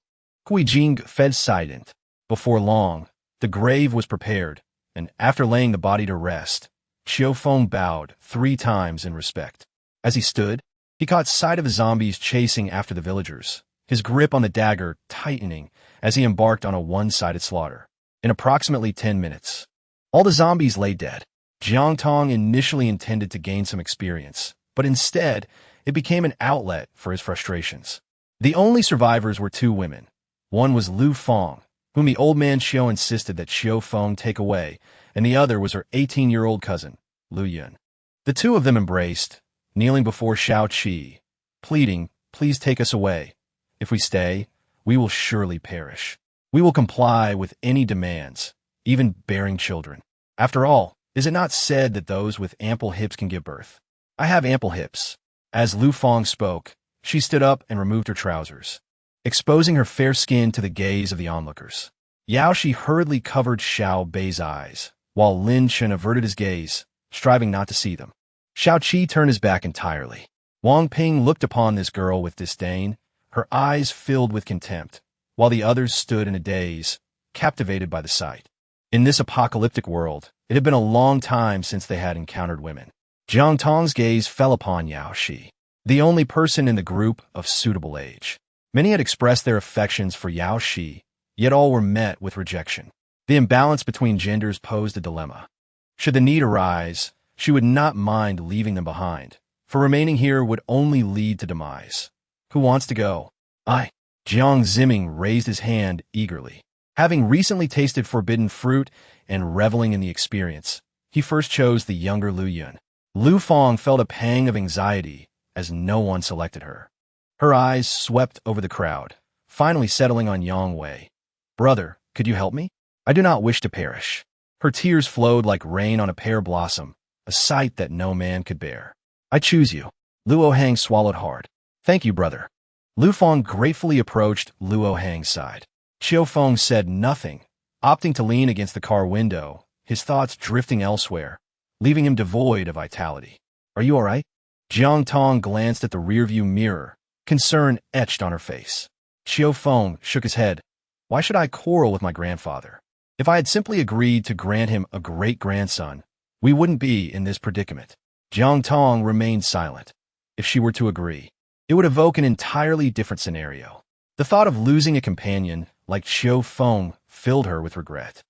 Hui Jing fell silent. Before long, the grave was prepared, and after laying the body to rest, Xiu Feng bowed 3 times in respect. As he stood, he caught sight of the zombies chasing after the villagers, his grip on the dagger tightening as he embarked on a one-sided slaughter. In approximately 10 minutes, all the zombies lay dead. Jiang Tong initially intended to gain some experience, but instead, it became an outlet for his frustrations. The only survivors were 2 women. One was Lu Feng, whom the old man Xiu insisted that Xiu Feng take away, and the other was her 18-year-old cousin, Lu Yun. The 2 of them embraced, kneeling before Shao Qi, pleading, "Please take us away. If we stay, we will surely perish. We will comply with any demands, even bearing children. After all, is it not said that those with ample hips can give birth? I have ample hips." As Lu Feng spoke, she stood up and removed her trousers, exposing her fair skin to the gaze of the onlookers. Yao Shi hurriedly covered Xiao Bei's eyes, while Lin Chen averted his gaze, striving not to see them. Shao Qi turned his back entirely. Wang Ping looked upon this girl with disdain, her eyes filled with contempt, while the others stood in a daze, captivated by the sight. In this apocalyptic world, it had been a long time since they had encountered women. Jiang Tong's gaze fell upon Yao Shi, the only person in the group of suitable age. Many had expressed their affections for Yao Shi, yet all were met with rejection. The imbalance between genders posed a dilemma. Should the need arise, she would not mind leaving them behind, for remaining here would only lead to demise. "Who wants to go?" "I." Jiang Ziming raised his hand eagerly. Having recently tasted forbidden fruit and reveling in the experience, he first chose the younger Lu Yun. Lu Feng felt a pang of anxiety as no one selected her. Her eyes swept over the crowd, finally settling on Yang Wei. "Brother, could you help me? I do not wish to perish." Her tears flowed like rain on a pear blossom, a sight that no man could bear. "I choose you." Luo Hang swallowed hard. "Thank you, brother." Lu Feng gratefully approached Luo Hang's side. Xiu Feng said nothing, opting to lean against the car window, his thoughts drifting elsewhere, leaving him devoid of vitality. "Are you all right?" Jiang Tong glanced at the rearview mirror, concern etched on her face. Xiu Feng shook his head. "Why should I quarrel with my grandfather? If I had simply agreed to grant him a great-grandson, we wouldn't be in this predicament." Jiang Tong remained silent. If she were to agree, it would evoke an entirely different scenario. The thought of losing a companion like Xiu Feng filled her with regret.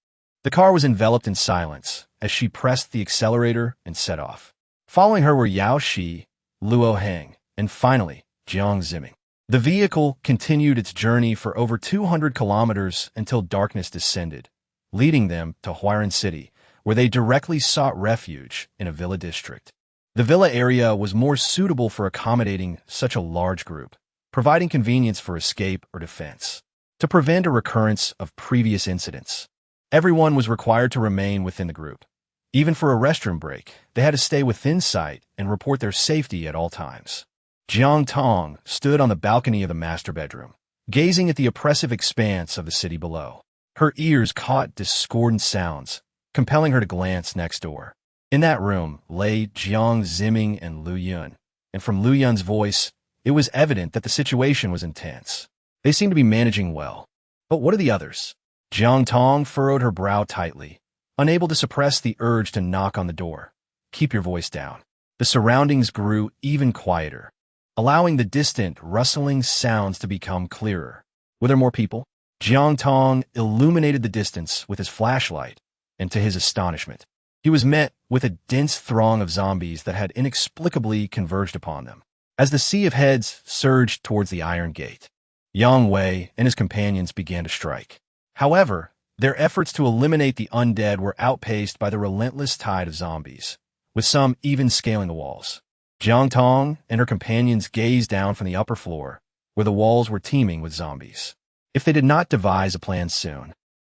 The car was enveloped in silence as she pressed the accelerator and set off. Following her were Yao Shi, Luo Hang, and finally, Jiang Ziming. The vehicle continued its journey for over 200 kilometers until darkness descended, leading them to Huaran City, where they directly sought refuge in a villa district. The villa area was more suitable for accommodating such a large group, providing convenience for escape or defense. To prevent a recurrence of previous incidents, everyone was required to remain within the group. Even for a restroom break, they had to stay within sight and report their safety at all times. Jiang Tong stood on the balcony of the master bedroom, gazing at the oppressive expanse of the city below. Her ears caught discordant sounds, compelling her to glance next door. In that room lay Jiang Ziming and Lu Yun, and from Lu Yun's voice, it was evident that the situation was intense. They seemed to be managing well. But what are the others? Jiang Tong furrowed her brow tightly, unable to suppress the urge to knock on the door. "Keep your voice down." The surroundings grew even quieter, allowing the distant, rustling sounds to become clearer. Were there more people? Jiang Tong illuminated the distance with his flashlight, and to his astonishment, he was met with a dense throng of zombies that had inexplicably converged upon them. As the sea of heads surged towards the iron gate, Yang Wei and his companions began to strike. However, their efforts to eliminate the undead were outpaced by the relentless tide of zombies, with some even scaling the walls. Jiang Tong and her companions gazed down from the upper floor, where the walls were teeming with zombies. If they did not devise a plan soon,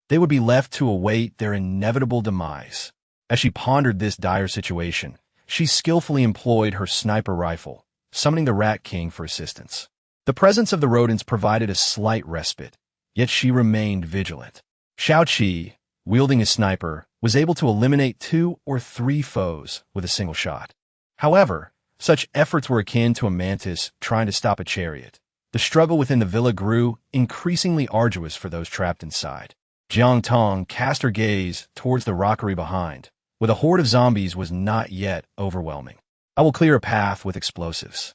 They would be left to await their inevitable demise. As she pondered this dire situation, she skillfully employed her sniper rifle, summoning the Rat King for assistance. The presence of the rodents provided a slight respite, yet she remained vigilant. Xiaoqi, wielding his sniper, was able to eliminate 2 or 3 foes with a single shot. However, such efforts were akin to a mantis trying to stop a chariot. The struggle within the villa grew increasingly arduous for those trapped inside. Jiang Tong cast her gaze towards the rockery behind, where the horde of zombies was not yet overwhelming. I will clear a path with explosives.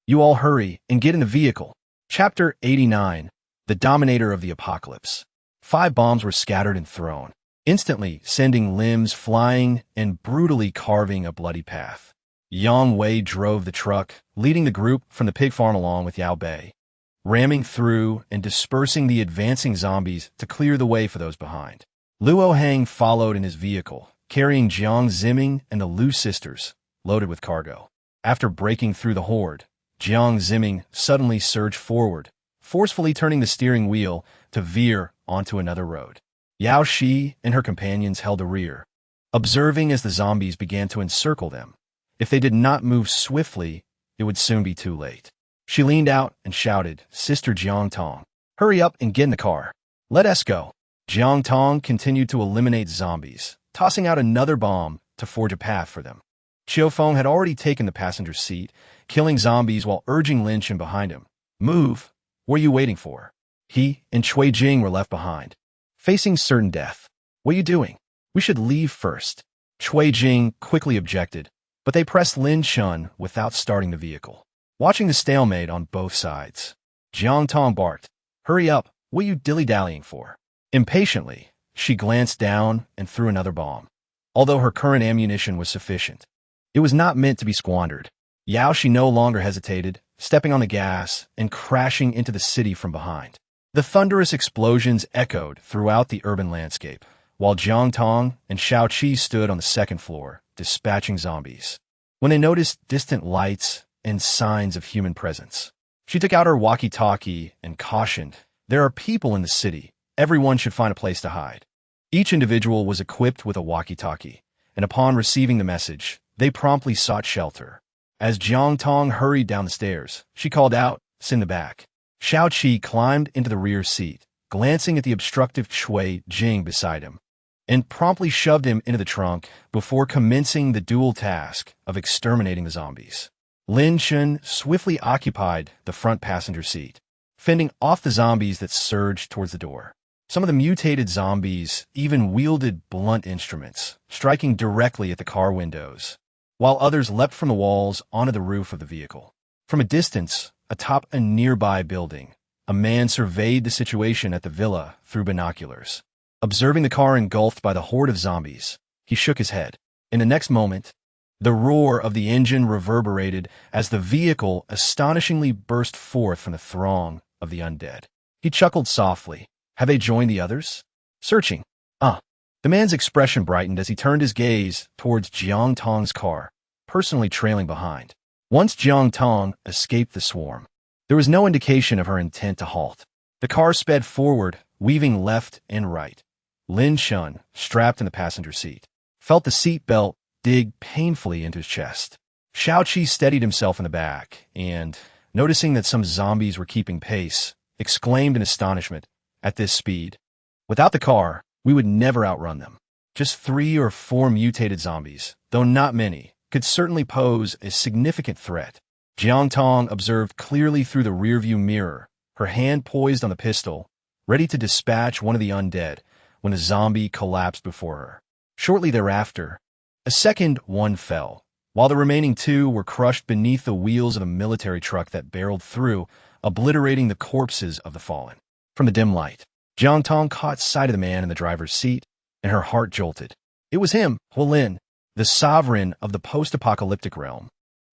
You all hurry and get in the vehicle. Chapter 89, The Dominator of the Apocalypse. 5 bombs were scattered and thrown, instantly sending limbs flying and brutally carving a bloody path. Yang Wei drove the truck, leading the group from the pig farm along with Yao Bei, ramming through and dispersing the advancing zombies to clear the way for those behind. Luo Hang followed in his vehicle, carrying Jiang Ziming and the Lu sisters, loaded with cargo. After breaking through the horde, Jiang Ziming suddenly surged forward, forcefully turning the steering wheel to veer onto another road. Yao Shi and her companions held the rear, observing as the zombies began to encircle them. If they did not move swiftly, it would soon be too late. She leaned out and shouted, "Sister Jiang Tong, hurry up and get in the car. Let us go." Jiang Tong continued to eliminate zombies, tossing out another bomb to forge a path for them. Qiu Feng had already taken the passenger seat, killing zombies while urging Lin Chen behind him. "Move! What are you waiting for?" He and Cui Jing were left behind, facing certain death. "What are you doing? We should leave first." Cui Jing quickly objected, but they pressed Lin Chen without starting the vehicle. Watching the stalemate on both sides, Jiang Tong barked, "Hurry up, what are you dilly-dallying for?" Impatiently, she glanced down and threw another bomb. Although her current ammunition was sufficient, it was not meant to be squandered. Yao Shi no longer hesitated, stepping on the gas and crashing into the city from behind. The thunderous explosions echoed throughout the urban landscape, while Jiang Tong and Xiao Qi stood on the second floor, dispatching zombies. When they noticed distant lights and signs of human presence, she took out her walkie-talkie and cautioned, "There are people in the city. Everyone should find a place to hide." Each individual was equipped with a walkie-talkie, and upon receiving the message, they promptly sought shelter. As Jiang Tong hurried down the stairs, she called out, "Sit in the back." Xiao Qi climbed into the rear seat, glancing at the obstructive Cui Jing beside him, and promptly shoved him into the trunk before commencing the dual task of exterminating the zombies. Lin Chen swiftly occupied the front passenger seat, fending off the zombies that surged towards the door. Some of the mutated zombies even wielded blunt instruments, striking directly at the car windows, while others leapt from the walls onto the roof of the vehicle. From a distance, atop a nearby building, a man surveyed the situation at the villa through binoculars. Observing the car engulfed by the horde of zombies, he shook his head. In the next moment, the roar of the engine reverberated as the vehicle astonishingly burst forth from the throng of the undead. He chuckled softly. "Have they joined the others?" "Searching." "Ah." The man's expression brightened as he turned his gaze towards Jiang Tong's car, personally trailing behind. Once Jiang Tong escaped the swarm, there was no indication of her intent to halt. The car sped forward, weaving left and right. Lin Chen, strapped in the passenger seat, felt the seat belt dig painfully into his chest. Xiao Qi steadied himself in the back and, noticing that some zombies were keeping pace, exclaimed in astonishment, "At this speed, without the car, we would never outrun them." Just 3 or 4 mutated zombies, though not many, could certainly pose a significant threat. Jiang Tong observed clearly through the rearview mirror, her hand poised on the pistol, ready to dispatch one of the undead when a zombie collapsed before her. Shortly thereafter, a second one fell, while the remaining 2 were crushed beneath the wheels of a military truck that barreled through, obliterating the corpses of the fallen. From the dim light, Jiang Tong caught sight of the man in the driver's seat, and her heart jolted. It was him, Huolin, the sovereign of the post-apocalyptic realm,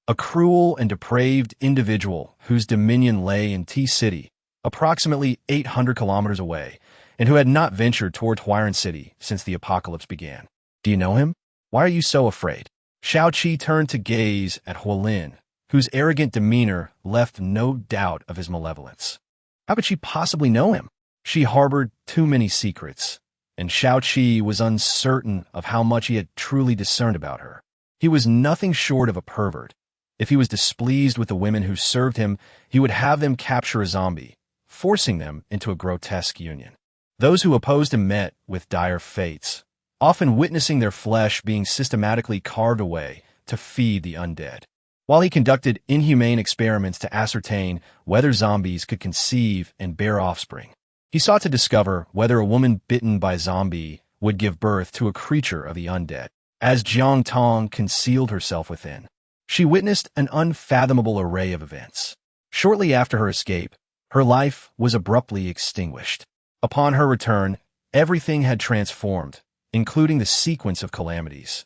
a cruel and depraved individual whose dominion lay in T-City, approximately 800 kilometers away, and who had not ventured toward Huiran City since the apocalypse began. "Do you know him? Why are you so afraid?" Xiao Qi turned to gaze at Huolin, whose arrogant demeanor left no doubt of his malevolence. How could she possibly know him? She harbored too many secrets, and Xiao Qi was uncertain of how much he had truly discerned about her. He was nothing short of a pervert. If he was displeased with the women who served him, he would have them capture a zombie, forcing them into a grotesque union. Those who opposed him met with dire fates, often witnessing their flesh being systematically carved away to feed the undead. While he conducted inhumane experiments to ascertain whether zombies could conceive and bear offspring, he sought to discover whether a woman bitten by a zombie would give birth to a creature of the undead. As Jiang Tong concealed herself within, she witnessed an unfathomable array of events. Shortly after her escape, her life was abruptly extinguished. Upon her return, everything had transformed, including the sequence of calamities.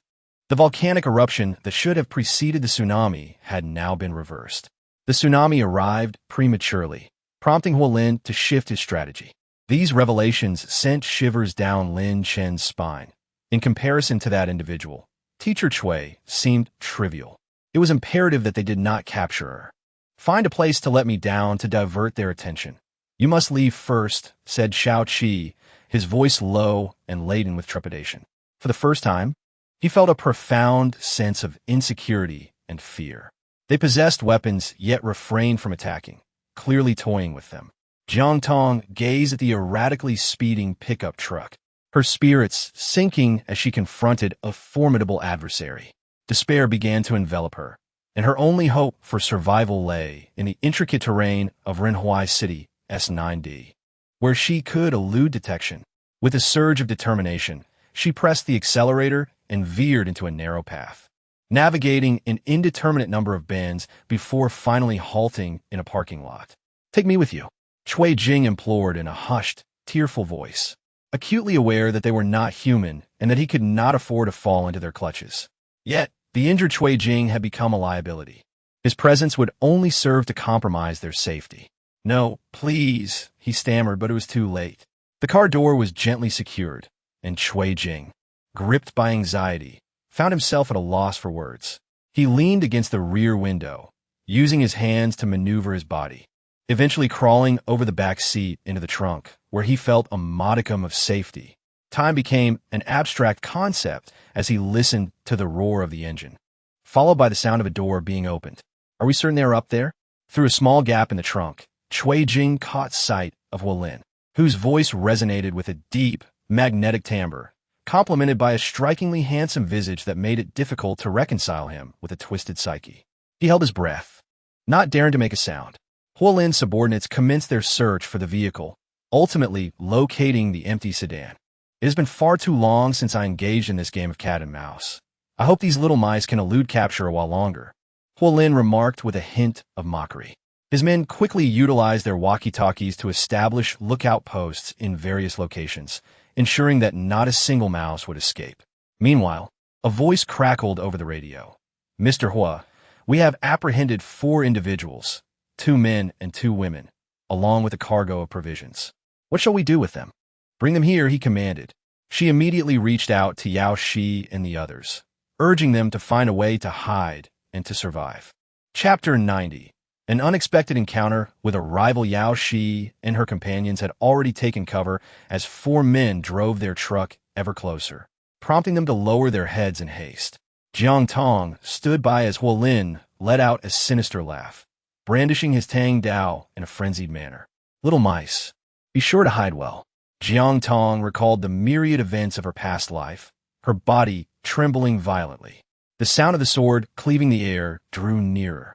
The volcanic eruption that should have preceded the tsunami had now been reversed. The tsunami arrived prematurely, prompting Huolin to shift his strategy. These revelations sent shivers down Lin Chen's spine. In comparison to that individual, Teacher Cui seemed trivial. It was imperative that they did not capture her. Find a place to let me down to divert their attention. You must leave first, said Xiao Qi, his voice low and laden with trepidation. For the first time, he felt a profound sense of insecurity and fear. They possessed weapons, yet refrained from attacking, clearly toying with them. Jiang Tong gazed at the erratically speeding pickup truck, her spirits sinking as she confronted a formidable adversary. Despair began to envelop her, and her only hope for survival lay in the intricate terrain of Renhui City, S9D, where she could elude detection. With a surge of determination, she pressed the accelerator and veered into a narrow path, navigating an indeterminate number of bends before finally halting in a parking lot. Take me with you, Cui Jing implored in a hushed, tearful voice, acutely aware that they were not human and that he could not afford to fall into their clutches. Yet, the injured Cui Jing had become a liability. His presence would only serve to compromise their safety. No, please, he stammered, but it was too late. The car door was gently secured, and Cui Jing, gripped by anxiety, found himself at a loss for words. He leaned against the rear window, using his hands to maneuver his body, eventually crawling over the back seat into the trunk, where he felt a modicum of safety. Time became an abstract concept as he listened to the roar of the engine, followed by the sound of a door being opened. Are we certain they are up there? Through a small gap in the trunk, Cui Jing caught sight of Huolin, whose voice resonated with a deep, magnetic timbre, complemented by a strikingly handsome visage that made it difficult to reconcile him with a twisted psyche. He held his breath, not daring to make a sound. Huolin's subordinates commenced their search for the vehicle, ultimately locating the empty sedan. It has been far too long since I engaged in this game of cat and mouse. I hope these little mice can elude capture a while longer, Huolin remarked with a hint of mockery. His men quickly utilized their walkie-talkies to establish lookout posts in various locations, ensuring that not a single mouse would escape. Meanwhile, a voice crackled over the radio. Mr. Hua, we have apprehended 4 individuals, 2 men and 2 women, along with a cargo of provisions. What shall we do with them? Bring them here, he commanded. She immediately reached out to Yao Shi and the others, urging them to find a way to hide and to survive. Chapter 90. An unexpected encounter with a rival. Yao Shi and her companions had already taken cover as 4 men drove their truck ever closer, prompting them to lower their heads in haste. Jiang Tong stood by as Huolin let out a sinister laugh, brandishing his Tang Dao in a frenzied manner. Little mice, be sure to hide well. Jiang Tong recalled the myriad events of her past life, her body trembling violently. The sound of the sword cleaving the air drew nearer,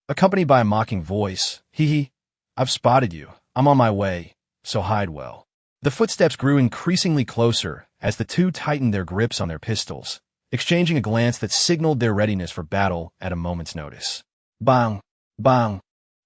accompanied by a mocking voice. Hee, I've spotted you. I'm on my way, so hide well. The footsteps grew increasingly closer as the 2 tightened their grips on their pistols, exchanging a glance that signaled their readiness for battle at a moment's notice. Bang! Bang!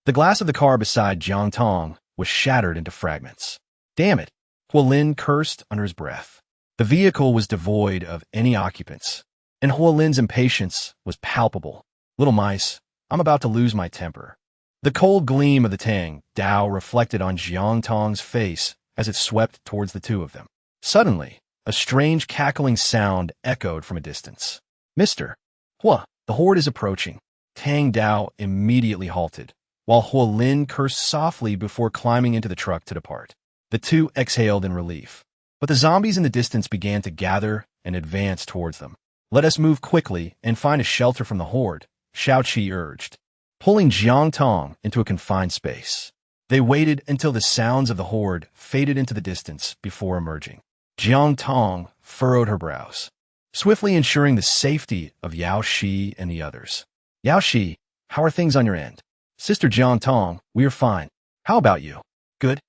The glass of the car beside Jiang Tong was shattered into fragments. Damn it! Huolin cursed under his breath. The vehicle was devoid of any occupants, and Huolin's impatience was palpable. Little mice, I'm about to lose my temper. The cold gleam of the Tang Dao reflected on Jiang Tong's face as it swept towards the 2 of them. Suddenly, a strange cackling sound echoed from a distance. Mr. Hua, the horde is approaching. Tang Dao immediately halted, while Huolin cursed softly before climbing into the truck to depart. The 2 exhaled in relief. But the zombies in the distance began to gather and advance towards them. "Let us move quickly and find a shelter from the horde," Xiao Qi urged, pulling Jiang Tong into a confined space. They waited until the sounds of the horde faded into the distance before emerging. Jiang Tong furrowed her brows, swiftly ensuring the safety of Yao Shi and the others. "Yao Shi, how are things on your end?" "Sister Jiang Tong, we are fine. How about you?" "Good.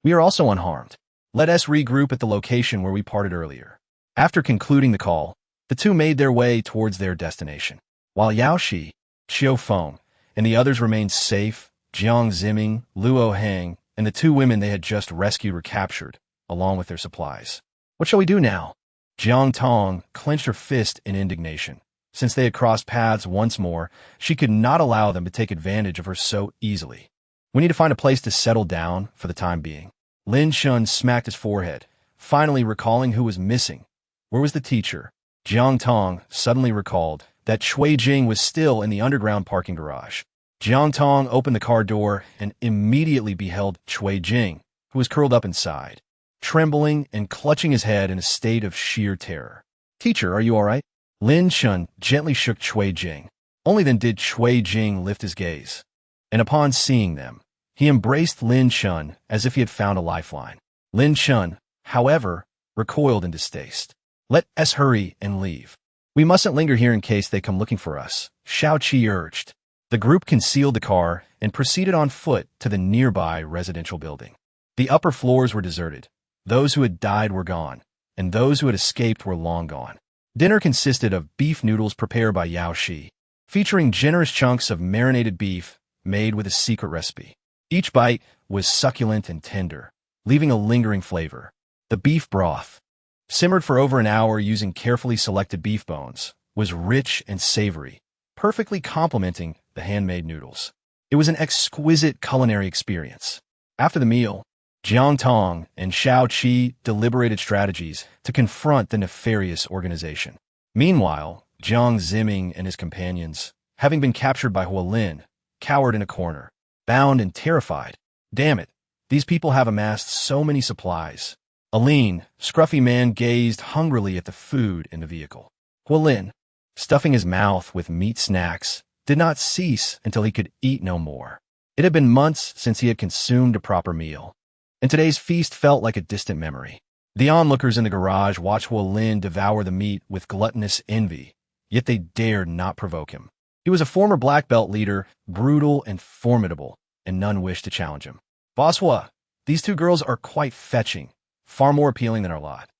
We are also unharmed. Let us regroup at the location where we parted earlier." After concluding the call, the two made their way towards their destination. While Yao Shi, Xiao Feng, and the others remained safe, Jiang Ziming, Luo Heng, and the two women they had just rescued were captured, along with their supplies. "What shall we do now?" Jiang Tong clenched her fist in indignation. Since they had crossed paths once more, she could not allow them to take advantage of her so easily. "We need to find a place to settle down for the time being." Lin Shun smacked his forehead, finally recalling who was missing. Where was the teacher? Jiang Tong suddenly recalled that Cui Jing was still in the underground parking garage. Jiang Tong opened the car door and immediately beheld Cui Jing, who was curled up inside, trembling and clutching his head in a state of sheer terror. "Teacher, are you all right?" Lin Shun gently shook Cui Jing. Only then did Cui Jing lift his gaze, and upon seeing them, he embraced Lin Shun as if he had found a lifeline. Lin Shun, however, recoiled in distaste. "Let us hurry and leave. We mustn't linger here in case they come looking for us," Xiao Qi urged. The group concealed the car and proceeded on foot to the nearby residential building. The upper floors were deserted. Those who had died were gone, and those who had escaped were long gone. Dinner consisted of beef noodles prepared by Yao Shi, featuring generous chunks of marinated beef made with a secret recipe. Each bite was succulent and tender, leaving a lingering flavor. The beef broth, simmered for over an hour using carefully selected beef bones, was rich and savory, perfectly complementing the handmade noodles. It was an exquisite culinary experience. After the meal, Jiang Tong and Xiao Qi deliberated strategies to confront the nefarious organization. Meanwhile, Jiang Ziming and his companions, having been captured by Huolin, cowered in a corner, bound and terrified. "Damn it, these people have amassed so many supplies." A lean, scruffy man gazed hungrily at the food in the vehicle. Huolin, stuffing his mouth with meat snacks, did not cease until he could eat no more. It had been months since he had consumed a proper meal, and today's feast felt like a distant memory. The onlookers in the garage watched Huolin devour the meat with gluttonous envy, yet they dared not provoke him. He was a former black belt leader, brutal and formidable, and none wished to challenge him. "Boss Hua, these two girls are quite fetching, far more appealing than our lot,"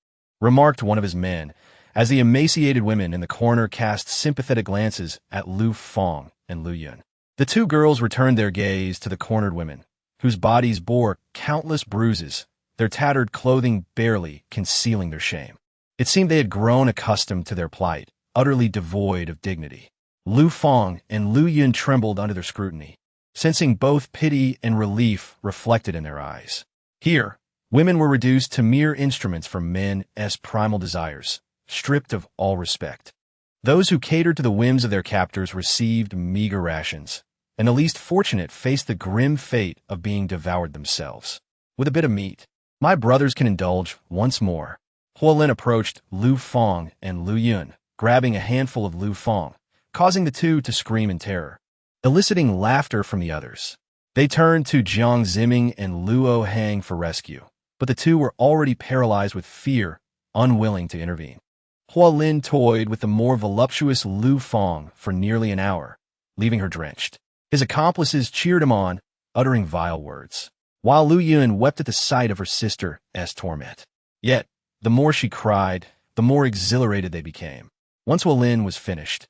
remarked one of his men, as the emaciated women in the corner cast sympathetic glances at Lu Feng and Lu Yun. The two girls returned their gaze to the cornered women, whose bodies bore countless bruises, their tattered clothing barely concealing their shame. It seemed they had grown accustomed to their plight, utterly devoid of dignity. Lu Feng and Lu Yun trembled under their scrutiny, sensing both pity and relief reflected in their eyes. Here, women were reduced to mere instruments for men's primal desires, stripped of all respect. Those who catered to the whims of their captors received meager rations, and the least fortunate faced the grim fate of being devoured themselves. With a bit of meat, my brothers can indulge once more. Huolin approached Lu Feng and Lu Yun, grabbing a handful of Lu Feng, causing the two to scream in terror, eliciting laughter from the others. They turned to Jiang Ziming and Luo Heng for rescue, but the two were already paralyzed with fear, unwilling to intervene. Huolin toyed with the more voluptuous Lu Feng for nearly an hour, leaving her drenched. His accomplices cheered him on, uttering vile words, while Lu Yun wept at the sight of her sister's torment. Yet, the more she cried, the more exhilarated they became. Once Huolin was finished,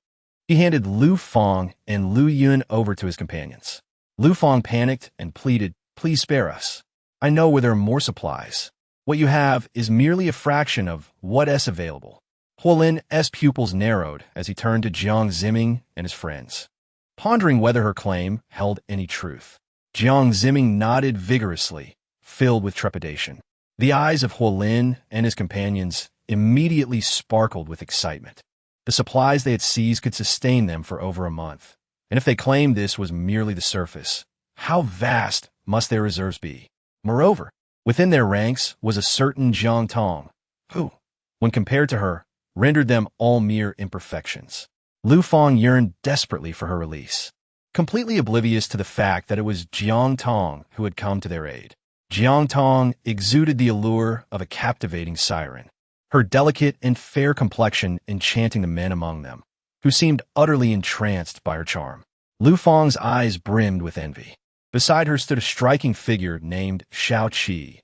he handed Lu Feng and Lu Yun over to his companions. Lu Feng panicked and pleaded, "Please spare us. I know where there are more supplies. What you have is merely a fraction of what's available." Huolin's pupils narrowed as he turned to Jiang Ziming and his friends, pondering whether her claim held any truth. Jiang Ziming nodded vigorously, filled with trepidation. The eyes of Huolin and his companions immediately sparkled with excitement. The supplies they had seized could sustain them for over a month, and if they claimed this was merely the surface, how vast must their reserves be? Moreover, within their ranks was a certain Jiang Tong, who, when compared to her, rendered them all mere imperfections. Lu Fang yearned desperately for her release, completely oblivious to the fact that it was Jiang Tong who had come to their aid. Jiang Tong exuded the allure of a captivating siren, her delicate and fair complexion enchanting the men among them, who seemed utterly entranced by her charm. Lu Fang's eyes brimmed with envy. Beside her stood a striking figure named Shao Qi,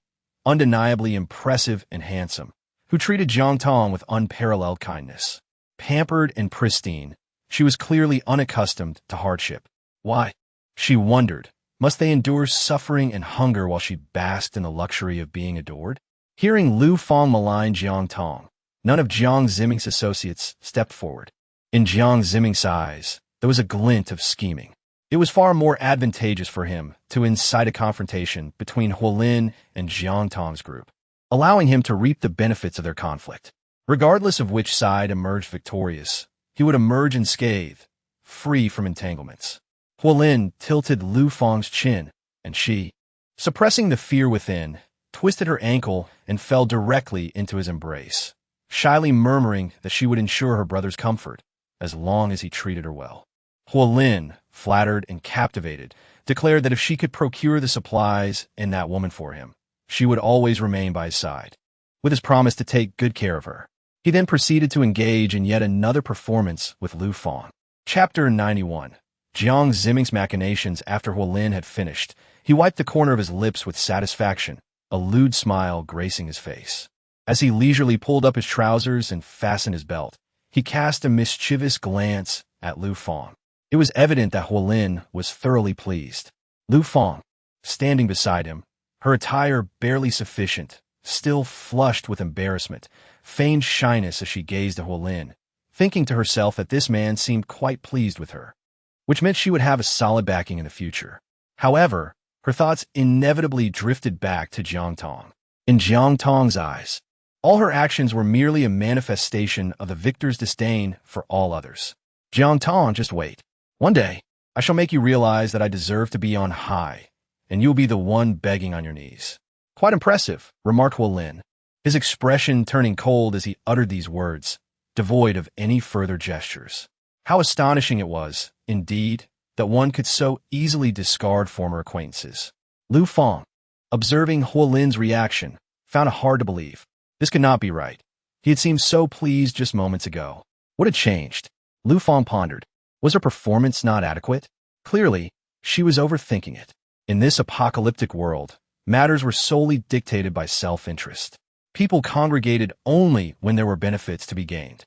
undeniably impressive and handsome, who treated Jiang Tong with unparalleled kindness. Pampered and pristine, she was clearly unaccustomed to hardship. Why? She wondered. Must they endure suffering and hunger while she basked in the luxury of being adored? Hearing Lu Fang malign Jiang Tong, none of Jiang Ziming's associates stepped forward. In Jiang Ziming's eyes, there was a glint of scheming. It was far more advantageous for him to incite a confrontation between Huolin and Jiang Tong's group, allowing him to reap the benefits of their conflict. Regardless of which side emerged victorious, he would emerge unscathed, free from entanglements. Huolin tilted Lu Fang's chin, and she, suppressing the fear within, twisted her ankle and fell directly into his embrace, shyly murmuring that she would ensure her brother's comfort as long as he treated her well. Huolin, flattered and captivated, declared that if she could procure the supplies and that woman for him, she would always remain by his side, with his promise to take good care of her. He then proceeded to engage in yet another performance with Lu Fang. Chapter 91. Jiang Ziming's machinations. After Huolin had finished, he wiped the corner of his lips with satisfaction, a lewd smile gracing his face. As he leisurely pulled up his trousers and fastened his belt, he cast a mischievous glance at Lu Fang. It was evident that Huolin was thoroughly pleased. Lu Fang, standing beside him, her attire barely sufficient, still flushed with embarrassment, feigned shyness as she gazed at Huolin, thinking to herself that this man seemed quite pleased with her, which meant she would have a solid backing in the future. However, her thoughts inevitably drifted back to Jiang Tong. In Jiang Tong's eyes, all her actions were merely a manifestation of the victor's disdain for all others. Jiang Tong, just wait. One day, I shall make you realize that I deserve to be on high, and you will be the one begging on your knees. Quite impressive, remarked Huolin, his expression turning cold as he uttered these words, devoid of any further gestures. How astonishing it was, indeed, that one could so easily discard former acquaintances. Lu Fang, observing Huolin's reaction, found it hard to believe. This could not be right. He had seemed so pleased just moments ago. What had changed? Lu Fang pondered. Was her performance not adequate? Clearly, she was overthinking it. In this apocalyptic world, matters were solely dictated by self-interest. People congregated only when there were benefits to be gained.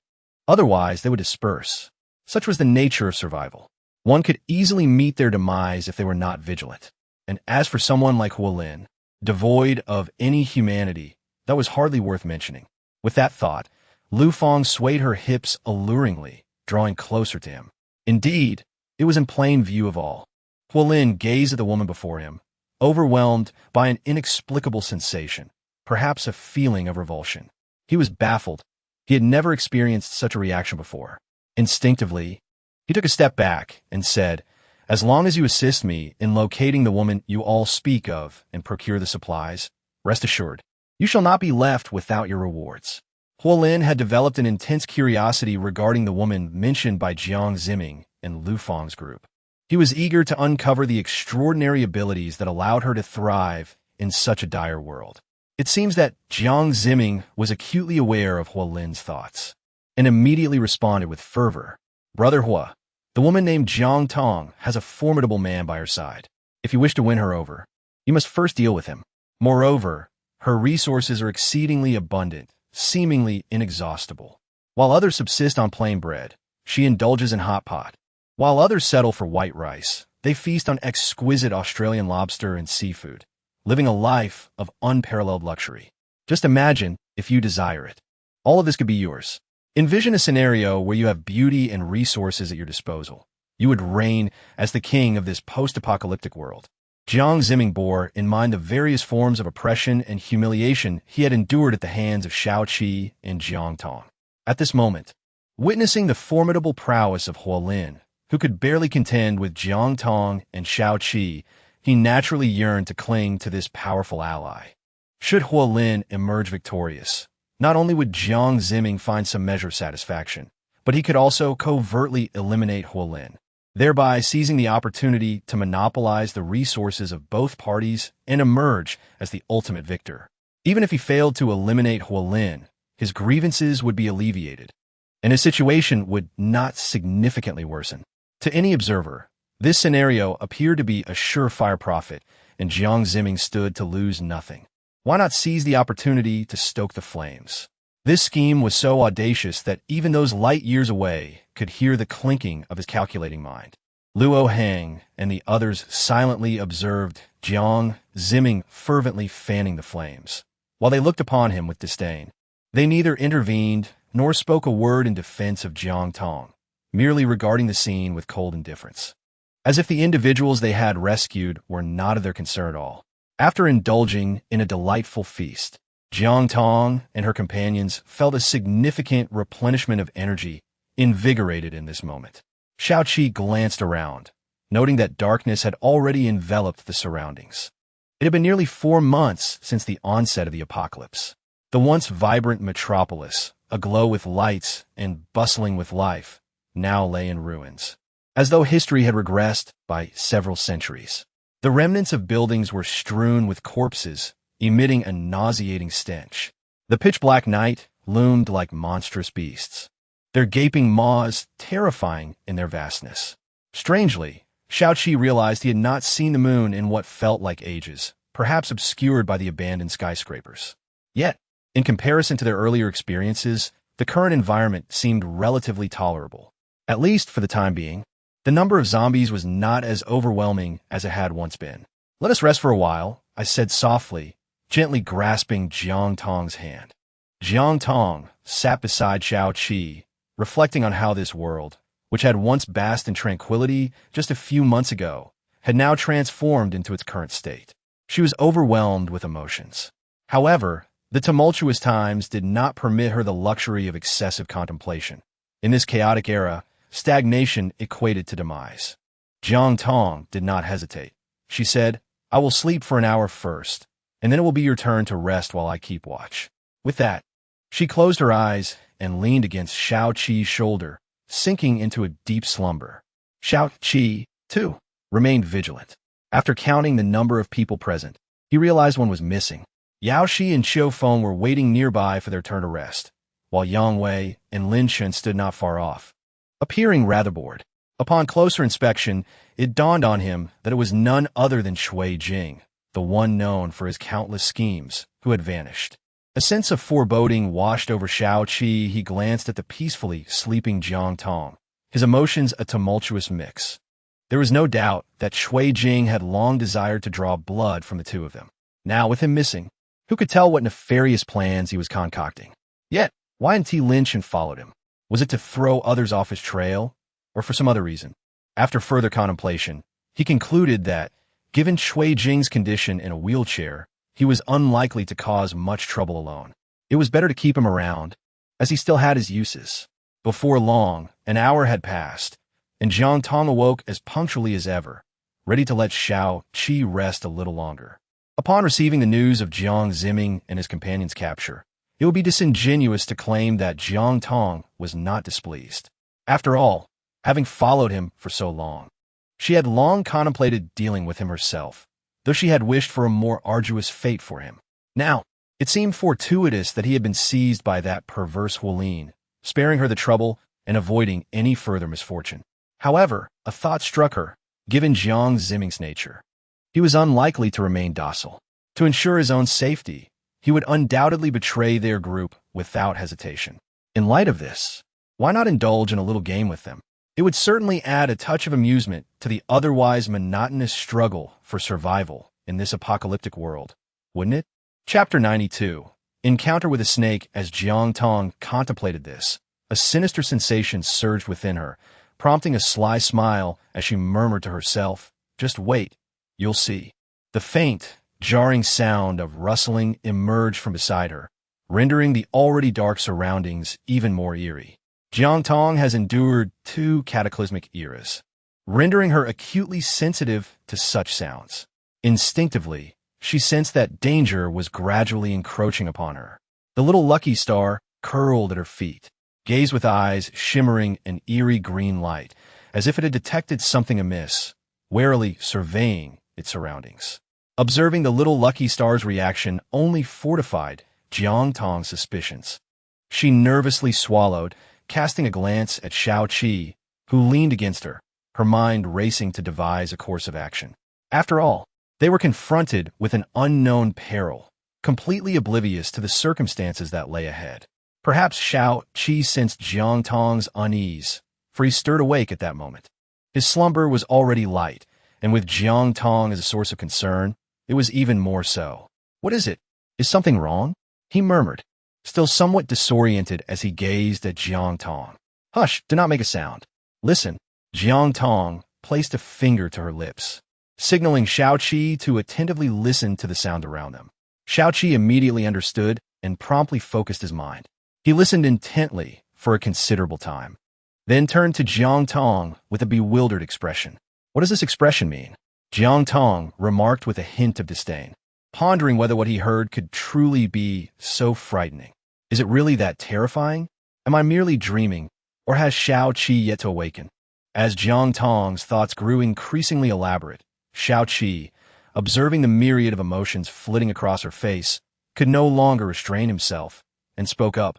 Otherwise, they would disperse. Such was the nature of survival. One could easily meet their demise if they were not vigilant. And as for someone like Huolin, devoid of any humanity, that was hardly worth mentioning. With that thought, Lu Fang swayed her hips alluringly, drawing closer to him. Indeed, it was in plain view of all. Huolin gazed at the woman before him, overwhelmed by an inexplicable sensation, perhaps a feeling of revulsion. He was baffled. He had never experienced such a reaction before. Instinctively, he took a step back and said, "As long as you assist me in locating the woman you all speak of and procure the supplies, rest assured, you shall not be left without your rewards." Huolin had developed an intense curiosity regarding the woman mentioned by Jiang Ziming and Lu Fang's group. He was eager to uncover the extraordinary abilities that allowed her to thrive in such a dire world. It seems that Jiang Ziming was acutely aware of Huolin's thoughts and immediately responded with fervor. "Brother Hua, the woman named Jiang Tong has a formidable man by her side. If you wish to win her over, you must first deal with him. Moreover, her resources are exceedingly abundant, seemingly inexhaustible. While others subsist on plain bread, she indulges in hot pot. While others settle for white rice, they feast on exquisite Australian lobster and seafood, living a life of unparalleled luxury. Just imagine if you desire it. All of this could be yours. Envision a scenario where you have beauty and resources at your disposal. You would reign as the king of this post-apocalyptic world." Jiang Ziming bore in mind the various forms of oppression and humiliation he had endured at the hands of Shao Qi and Jiang Tong. At this moment, witnessing the formidable prowess of Huolin, who could barely contend with Jiang Tong and Shao Qi, he naturally yearned to cling to this powerful ally. Should Huolin emerge victorious, Not only would Jiang Ziming find some measure of satisfaction, but he could also covertly eliminate Huolin, thereby seizing the opportunity to monopolize the resources of both parties and emerge as the ultimate victor. Even if he failed to eliminate Huolin, his grievances would be alleviated, and his situation would not significantly worsen. To any observer, this scenario appeared to be a surefire profit, and Jiang Ziming stood to lose nothing. Why not seize the opportunity to stoke the flames? This scheme was so audacious that even those light years away could hear the clinking of his calculating mind. Luo Heng and the others silently observed Jiang Ziming fervently fanning the flames, while they looked upon him with disdain. They neither intervened nor spoke a word in defense of Jiang Tong, merely regarding the scene with cold indifference, as if the individuals they had rescued were not of their concern at all. After indulging in a delightful feast, Jiang Tong and her companions felt a significant replenishment of energy, invigorated in this moment. Xiao Qi glanced around, noting that darkness had already enveloped the surroundings. It had been nearly 4 months since the onset of the apocalypse. The once vibrant metropolis, aglow with lights and bustling with life, now lay in ruins, as though history had regressed by several centuries. The remnants of buildings were strewn with corpses, emitting a nauseating stench. The pitch-black night loomed like monstrous beasts, their gaping maws terrifying in their vastness. Strangely, Xiao Qi realized he had not seen the moon in what felt like ages, perhaps obscured by the abandoned skyscrapers. Yet, in comparison to their earlier experiences, the current environment seemed relatively tolerable, at least for the time being. The number of zombies was not as overwhelming as it had once been. "Let us rest for a while," I said softly, gently grasping Jiang Tong's hand. Jiang Tong sat beside Xiao Qi, reflecting on how this world, which had once basked in tranquility just a few months ago, had now transformed into its current state. She was overwhelmed with emotions. However, the tumultuous times did not permit her the luxury of excessive contemplation. In this chaotic era, stagnation equated to demise. Jiang Tong did not hesitate. She said, "I will sleep for an hour first, and then it will be your turn to rest while I keep watch." With that, she closed her eyes and leaned against Xiao Qi's shoulder, sinking into a deep slumber. Xiao Qi, too, remained vigilant. After counting the number of people present, he realized one was missing. Yao Shi and Xiu Feng were waiting nearby for their turn to rest, while Yang Wei and Lin Shun stood not far off, appearing rather bored. Upon closer inspection, it dawned on him that it was none other than Shui Jing, the one known for his countless schemes, who had vanished. A sense of foreboding washed over Xiao Qi. He glanced at the peacefully sleeping Jiang Tong, his emotions a tumultuous mix. There was no doubt that Shui Jing had long desired to draw blood from the two of them. Now, with him missing, who could tell what nefarious plans he was concocting? Yet, why hadn't Lin Shun followed him? Was it to throw others off his trail, or for some other reason? After further contemplation, he concluded that, given Shui Jing's condition in a wheelchair, he was unlikely to cause much trouble alone. It was better to keep him around, as he still had his uses. Before long, an hour had passed, and Jiang Tong awoke as punctually as ever, ready to let Xiao Qi rest a little longer. Upon receiving the news of Jiang Ziming and his companion's capture, it would be disingenuous to claim that Jiang Tong was not displeased. After all, having followed him for so long, she had long contemplated dealing with him herself, though she had wished for a more arduous fate for him. Now, it seemed fortuitous that he had been seized by that perverse Huolin, sparing her the trouble and avoiding any further misfortune. However, a thought struck her, given Jiang Ziming's nature. He was unlikely to remain docile. To ensure his own safety, he would undoubtedly betray their group without hesitation. In light of this, why not indulge in a little game with them? It would certainly add a touch of amusement to the otherwise monotonous struggle for survival in this apocalyptic world, wouldn't it? Chapter 92. Encounter with a snake. As Jiang Tong contemplated this, a sinister sensation surged within her, prompting a sly smile as she murmured to herself, "Just wait, you'll see." The faint, jarring sound of rustling emerged from beside her, rendering the already dark surroundings even more eerie. Jiang Tong has endured 2 cataclysmic eras, rendering her acutely sensitive to such sounds. Instinctively, she sensed that danger was gradually encroaching upon her. The little lucky star curled at her feet, gazed with eyes shimmering an eerie green light, as if it had detected something amiss, warily surveying its surroundings. Observing the little lucky star's reaction only fortified Jiang Tong's suspicions. She nervously swallowed, casting a glance at Shao Qi, who leaned against her, her mind racing to devise a course of action. After all, they were confronted with an unknown peril, completely oblivious to the circumstances that lay ahead. Perhaps Shao Qi sensed Jiang Tong's unease, for he stirred awake at that moment. His slumber was already light, and with Jiang Tong as a source of concern, it was even more so. "What is it? Is something wrong?" he murmured, still somewhat disoriented as he gazed at Jiang Tong. "Hush, do not make a sound. Listen." Jiang Tong placed a finger to her lips, signaling Shao Qi to attentively listen to the sound around them. Shao Qi immediately understood and promptly focused his mind. He listened intently for a considerable time, then turned to Jiang Tong with a bewildered expression. "What does this expression mean?" Jiang Tong remarked with a hint of disdain, pondering whether what he heard could truly be so frightening. "Is it really that terrifying? Am I merely dreaming, or has Shao Qi yet to awaken?" As Jiang Tong's thoughts grew increasingly elaborate, Shao Qi, observing the myriad of emotions flitting across her face, could no longer restrain himself, and spoke up.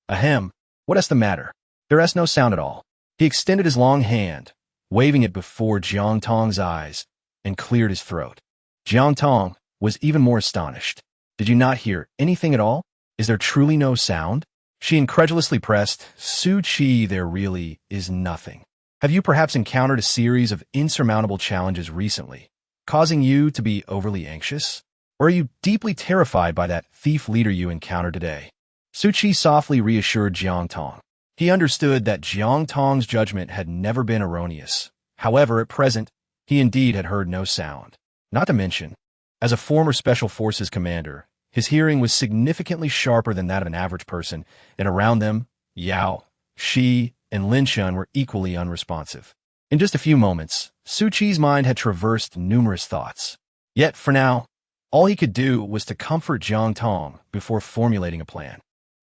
"Ahem, what is the matter? There is no sound at all." He extended his long hand, waving it before Jiang Tong's eyes, and cleared his throat. Jiang Tong was even more astonished. "Did you not hear anything at all? Is there truly no sound?" She incredulously pressed, "Su Qi, there really is nothing. Have you perhaps encountered a series of insurmountable challenges recently, causing you to be overly anxious? Or are you deeply terrified by that thief leader you encountered today?" Su Qi softly reassured Jiang Tong. He understood that Jiang Tong's judgment had never been erroneous. However, at present, he indeed had heard no sound. Not to mention, as a former Special Forces commander, his hearing was significantly sharper than that of an average person, and around them, Yao, Shi, and Lin Shun were equally unresponsive. In just a few moments, Su Qi's mind had traversed numerous thoughts. Yet, for now, all he could do was to comfort Jiang Tong before formulating a plan.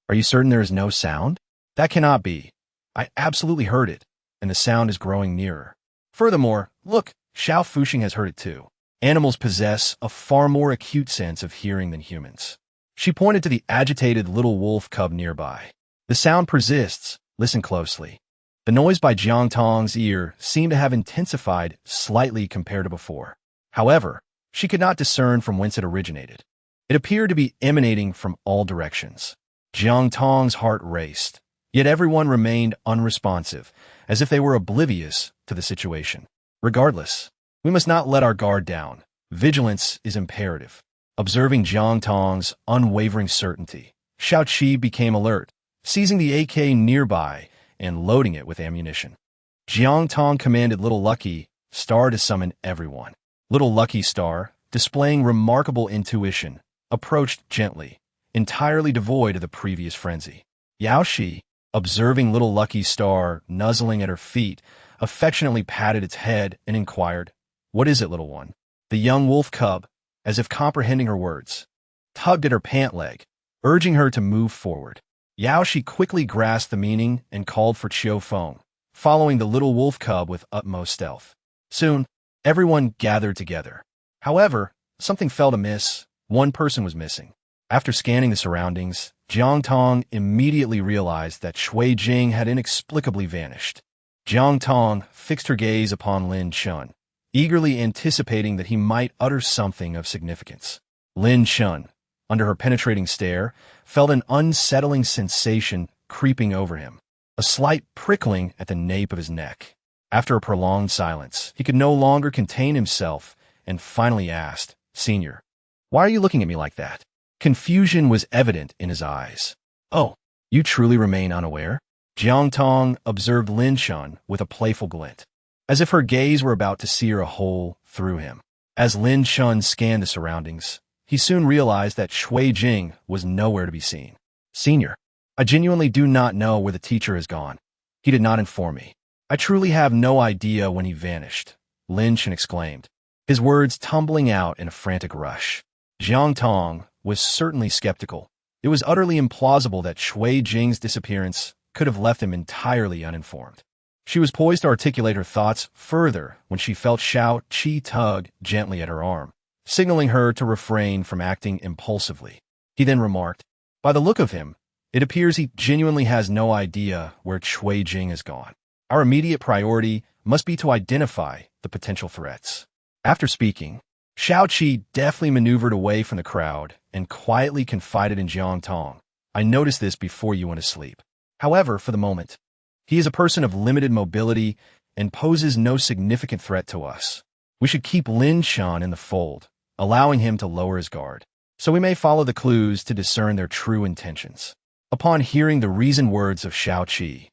"Are you certain there is no sound?" "That cannot be. I absolutely heard it, and the sound is growing nearer. Furthermore, look, Xiao Fuxing has heard it too. Animals possess a far more acute sense of hearing than humans." She pointed to the agitated little wolf cub nearby. "The sound persists. Listen closely." The noise by Jiang Tong's ear seemed to have intensified slightly compared to before. However, she could not discern from whence it originated. It appeared to be emanating from all directions. Jiang Tong's heart raced, yet everyone remained unresponsive, as if they were oblivious to the situation. "Regardless, we must not let our guard down. Vigilance is imperative." Observing Jiang Tong's unwavering certainty, Shao Qi became alert, seizing the AK nearby and loading it with ammunition. Jiang Tong commanded Little Lucky Star to summon everyone. Little Lucky Star, displaying remarkable intuition, approached gently, entirely devoid of the previous frenzy. Yao Shi, observing Little Lucky Star nuzzling at her feet, affectionately patted its head and inquired, "What is it, little one?" The young wolf cub, as if comprehending her words, tugged at her pant leg, urging her to move forward. Yao Shi quickly grasped the meaning and called for Chiu Feng, following the little wolf cub with utmost stealth. Soon, everyone gathered together. However, something felt amiss. One person was missing. After scanning the surroundings, Jiang Tong immediately realized that Shui Jing had inexplicably vanished. Jiang Tong fixed her gaze upon Lin Shun, eagerly anticipating that he might utter something of significance. Lin Shun, under her penetrating stare, felt an unsettling sensation creeping over him, a slight prickling at the nape of his neck. After a prolonged silence, he could no longer contain himself and finally asked, "Senior, why are you looking at me like that?" Confusion was evident in his eyes. "Oh, you truly remain unaware?" Jiang Tong observed Lin Shun with a playful glint, as if her gaze were about to sear a hole through him. As Lin Shun scanned the surroundings, he soon realized that Shui Jing was nowhere to be seen. "Senior, I genuinely do not know where the teacher has gone. He did not inform me. I truly have no idea when he vanished," Lin Shun exclaimed, his words tumbling out in a frantic rush. Jiang Tong was certainly skeptical, It was utterly implausible that Shui Jing's disappearance could have left him entirely uninformed. She was poised to articulate her thoughts further when she felt Xiao Qi tug gently at her arm, signaling her to refrain from acting impulsively. He then remarked, "By the look of him, it appears he genuinely has no idea where Shui Jing has gone. Our immediate priority must be to identify the potential threats." After speaking, Xiao Qi deftly maneuvered away from the crowd and quietly confided in Jiang Tong, "I noticed this before you went to sleep. However, for the moment, he is a person of limited mobility and poses no significant threat to us. We should keep Lin Shan in the fold, allowing him to lower his guard, so we may follow the clues to discern their true intentions." Upon hearing the reasoned words of Xiao Qi,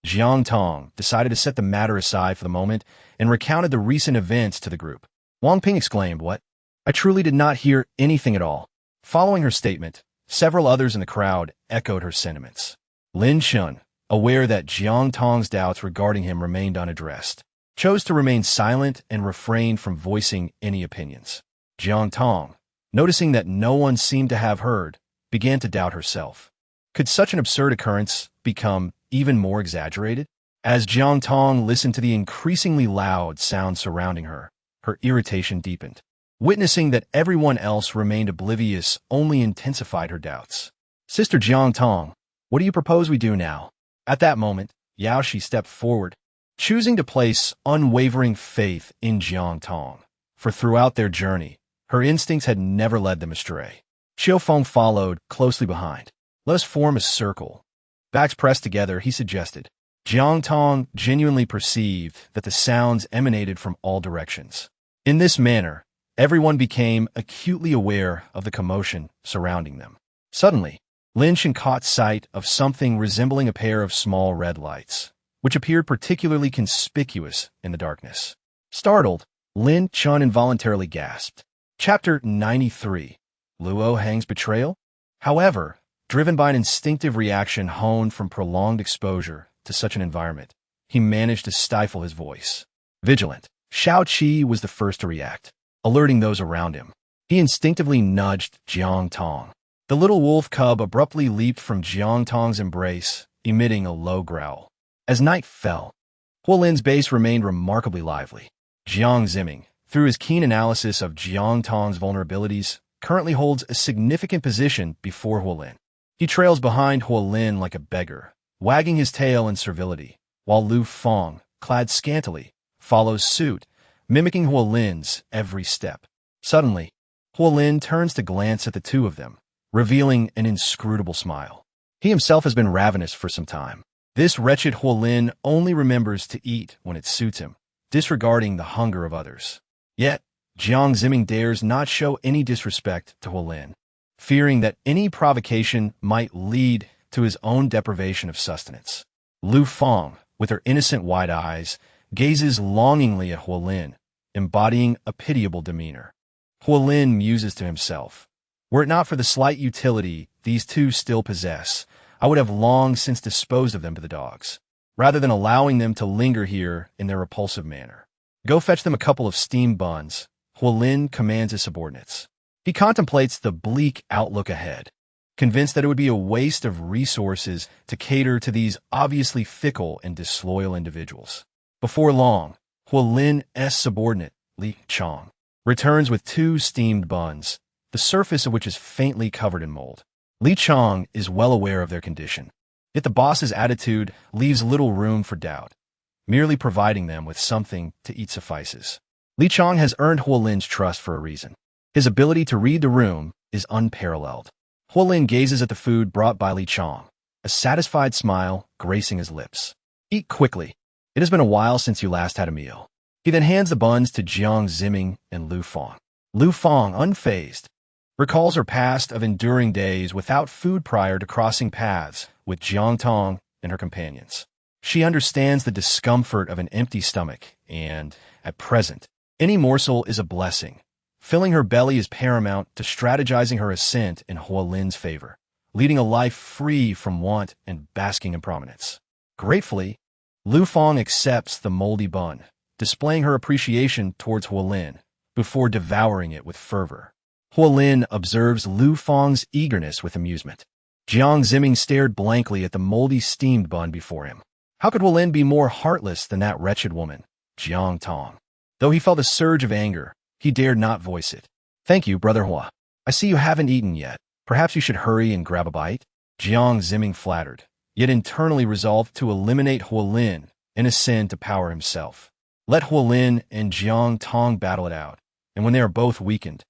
Jiang Tong decided to set the matter aside for the moment and recounted the recent events to the group. Wang Ping exclaimed, "What? I truly did not hear anything at all." Following her statement, several others in the crowd echoed her sentiments. Lin Shan, aware that Jiang Tong's doubts regarding him remained unaddressed, chose to remain silent and refrain from voicing any opinions. Jiang Tong, noticing that no one seemed to have heard, began to doubt herself. Could such an absurd occurrence become even more exaggerated? As Jiang Tong listened to the increasingly loud sound surrounding her, her irritation deepened. Witnessing that everyone else remained oblivious only intensified her doubts. "Sister Jiang Tong, what do you propose we do now?" At that moment, Yao Shi stepped forward, choosing to place unwavering faith in Jiang Tong, for throughout their journey, her instincts had never led them astray. Xiao Feng followed closely behind. "Let us form a circle." Backs pressed together, he suggested. Jiang Tong genuinely perceived that the sounds emanated from all directions. In this manner, everyone became acutely aware of the commotion surrounding them. Suddenly, Lin Shan caught sight of something resembling a pair of small red lights, which appeared particularly conspicuous in the darkness. Startled, Lin Shan involuntarily gasped. Chapter 93. Luo Hang's Betrayal? However, driven by an instinctive reaction honed from prolonged exposure to such an environment, he managed to stifle his voice. Vigilant, Xiao Qi was the first to react, alerting those around him. He instinctively nudged Jiang Tong. The little wolf cub abruptly leaped from Jiang Tong's embrace, emitting a low growl. As night fell, Huolin's base remained remarkably lively. Jiang Ziming, through his keen analysis of Jiang Tong's vulnerabilities, currently holds a significant position before Huolin. He trails behind Huolin like a beggar, wagging his tail in servility, while Lu Feng, clad scantily, follows suit, mimicking Huolin's every step. Suddenly, Huolin turns to glance at the two of them, revealing an inscrutable smile. He himself has been ravenous for some time. This wretched Huolin only remembers to eat when it suits him, disregarding the hunger of others. Yet, Jiang Ziming dares not show any disrespect to Huolin, fearing that any provocation might lead to his own deprivation of sustenance. Lu Feng, with her innocent wide eyes, gazes longingly at Huolin, embodying a pitiable demeanor. Huolin muses to himself, "Were it not for the slight utility these two still possess, I would have long since disposed of them to the dogs, rather than allowing them to linger here in their repulsive manner. Go fetch them a couple of steamed buns," Huolin commands his subordinates. He contemplates the bleak outlook ahead, convinced that it would be a waste of resources to cater to these obviously fickle and disloyal individuals. Before long, Huolin's subordinate, Li Chong, returns with 2 steamed buns, the surface of which is faintly covered in mold. Li Chong is well aware of their condition, yet the boss's attitude leaves little room for doubt. Merely providing them with something to eat suffices. Li Chong has earned Huolin's trust for a reason. His ability to read the room is unparalleled. Huolin gazes at the food brought by Li Chong, a satisfied smile gracing his lips. "Eat quickly. It has been a while since you last had a meal." He then hands the buns to Jiang Ziming and Lu Feng. Lu Feng, unfazed, recalls her past of enduring days without food prior to crossing paths with Jiang Tong and her companions. She understands the discomfort of an empty stomach, and, at present, any morsel is a blessing. Filling her belly is paramount to strategizing her ascent in Huolin's favor, leading a life free from want and basking in prominence. Gratefully, Lu Feng accepts the moldy bun, displaying her appreciation towards Huolin, before devouring it with fervor. Huolin observes Lu Feng's eagerness with amusement. Jiang Zimming stared blankly at the moldy steamed bun before him. How could Huolin be more heartless than that wretched woman, Jiang Tong? Though he felt a surge of anger, he dared not voice it. Thank you, Brother Hua. I see you haven't eaten yet. Perhaps you should hurry and grab a bite? Jiang Zimming flattered, yet internally resolved to eliminate Huolin in a sin to power himself. Let Huolin and Jiang Tong battle it out, and when they are both weakened,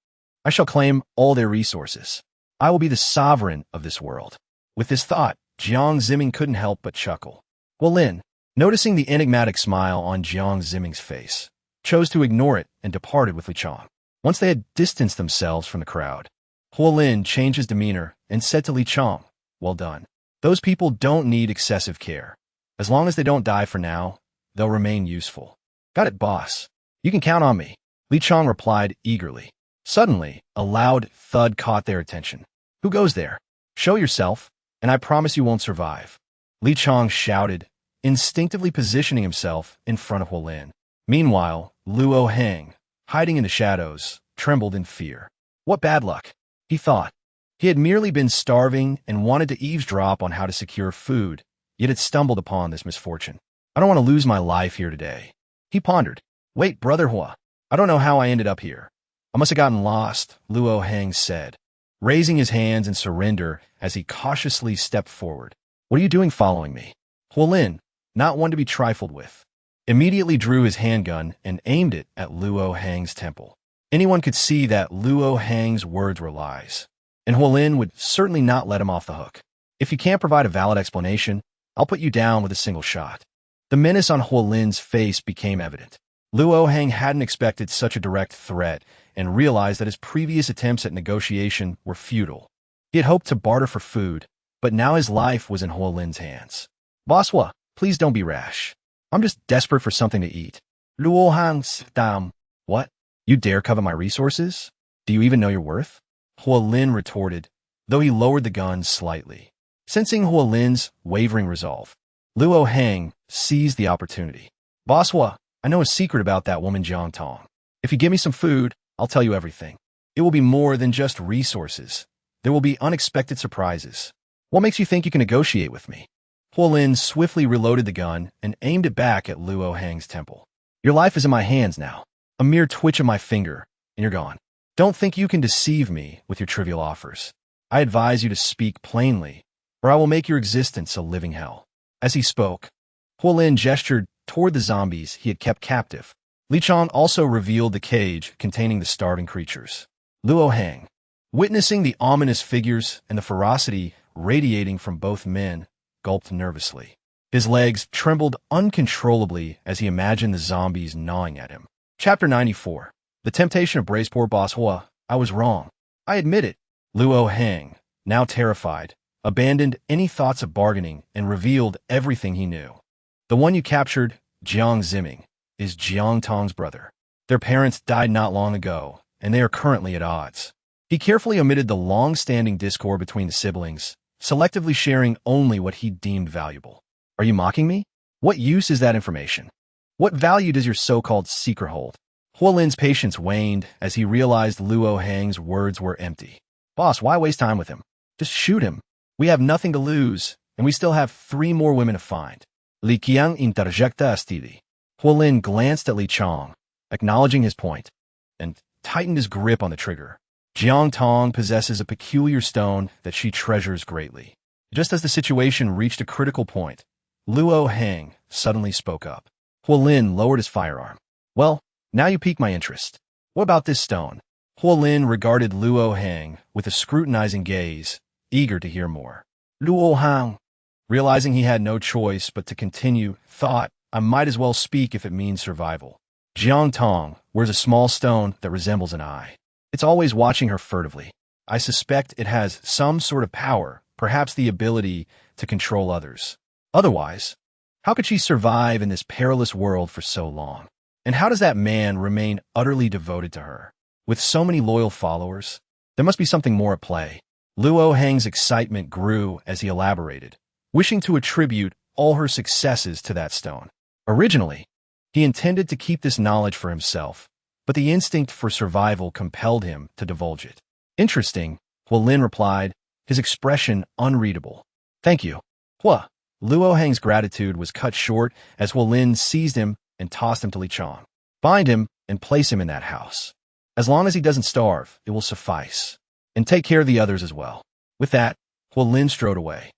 I shall claim all their resources. I will be the sovereign of this world. With this thought, Jiang Zimming couldn't help but chuckle. Huolin, noticing the enigmatic smile on Jiang Zimming's face, chose to ignore it and departed with Li Chong. Once they had distanced themselves from the crowd, Huolin changed his demeanor and said to Li Chong, "Well done. Those people don't need excessive care. As long as they don't die for now, they'll remain useful." "Got it, boss. You can count on me," Li Chong replied eagerly. Suddenly, a loud thud caught their attention. "Who goes there? Show yourself, and I promise you won't survive," Li Chong shouted, instinctively positioning himself in front of Huolin. Meanwhile, Luo Heng, hiding in the shadows, trembled in fear. What bad luck, he thought. He had merely been starving and wanted to eavesdrop on how to secure food, yet had stumbled upon this misfortune. "I don't want to lose my life here today," he pondered. "Wait, Brother Hua, I don't know how I ended up here. I must have gotten lost," Luo Heng said, raising his hands in surrender as he cautiously stepped forward. "What are you doing following me?" Huolin, not one to be trifled with, immediately drew his handgun and aimed it at Luo Heng's temple. Anyone could see that Luo Heng's words were lies, and Huolin would certainly not let him off the hook. "If you can't provide a valid explanation, I'll put you down with a single shot." The menace on Huolin's face became evident. Luo Heng hadn't expected such a direct threat and realized that his previous attempts at negotiation were futile. He had hoped to barter for food, but now his life was in Huolin's hands. "Boss Hua, please don't be rash. I'm just desperate for something to eat." Luo Heng stammered. "What? You dare covet my resources? Do you even know your worth?" Huolin retorted, though he lowered the gun slightly. Sensing Huolin's wavering resolve, Luo Heng seized the opportunity. "Boss Hua, I know a secret about that woman Jiang Tong. If you give me some food, I'll tell you everything. It will be more than just resources. There will be unexpected surprises. What makes you think you can negotiate with me?" Huolin swiftly reloaded the gun and aimed it back at Luo Heng's temple. "Your life is in my hands now. A mere twitch of my finger, and you're gone. Don't think you can deceive me with your trivial offers. I advise you to speak plainly, or I will make your existence a living hell." As he spoke, Huolin gestured toward the zombies he had kept captive. Li Chong also revealed the cage containing the starving creatures. Luo Heng, witnessing the ominous figures and the ferocity radiating from both men, gulped nervously. His legs trembled uncontrollably as he imagined the zombies gnawing at him. Chapter 94. The Temptation of Braceport. "Boss Hua, I was wrong. I admit it." Luo Heng, now terrified, abandoned any thoughts of bargaining and revealed everything he knew. "The one you captured, Jiang Zimming, is Jiang Tong's brother. Their parents died not long ago, and they are currently at odds." He carefully omitted the long-standing discord between the siblings, selectively sharing only what he deemed valuable. "Are you mocking me? What use is that information? What value does your so-called secret hold?" Huolin's patience waned as he realized Luo Heng's words were empty. "Boss, why waste time with him? Just shoot him. We have nothing to lose, and we still have 3 more women to find." Li Qiang interjecta astidi. Huolin glanced at Li Chong, acknowledging his point, and tightened his grip on the trigger. Jiang Tong possesses a peculiar stone that she treasures greatly. Just as the situation reached a critical point, Luo Heng suddenly spoke up. Huolin lowered his firearm. "Well, now you pique my interest. What about this stone?" Huolin regarded Luo Heng with a scrutinizing gaze, eager to hear more. Luo Heng, realizing he had no choice but to continue, thought, "I might as well speak if it means survival. Jiang Tong wears a small stone that resembles an eye. It's always watching her furtively. I suspect it has some sort of power, perhaps the ability to control others. Otherwise, how could she survive in this perilous world for so long? And how does that man remain utterly devoted to her? With so many loyal followers, there must be something more at play." Luo Heng's excitement grew as he elaborated, wishing to attribute all her successes to that stone. Originally, he intended to keep this knowledge for himself, but the instinct for survival compelled him to divulge it. "Interesting," Huolin replied, his expression unreadable. "Thank you." Hua. Luo Hang's gratitude was cut short as Huolin seized him and tossed him to Li Chong. "Bind him and place him in that house. As long as he doesn't starve, it will suffice. And take care of the others as well." With that, Huolin strode away.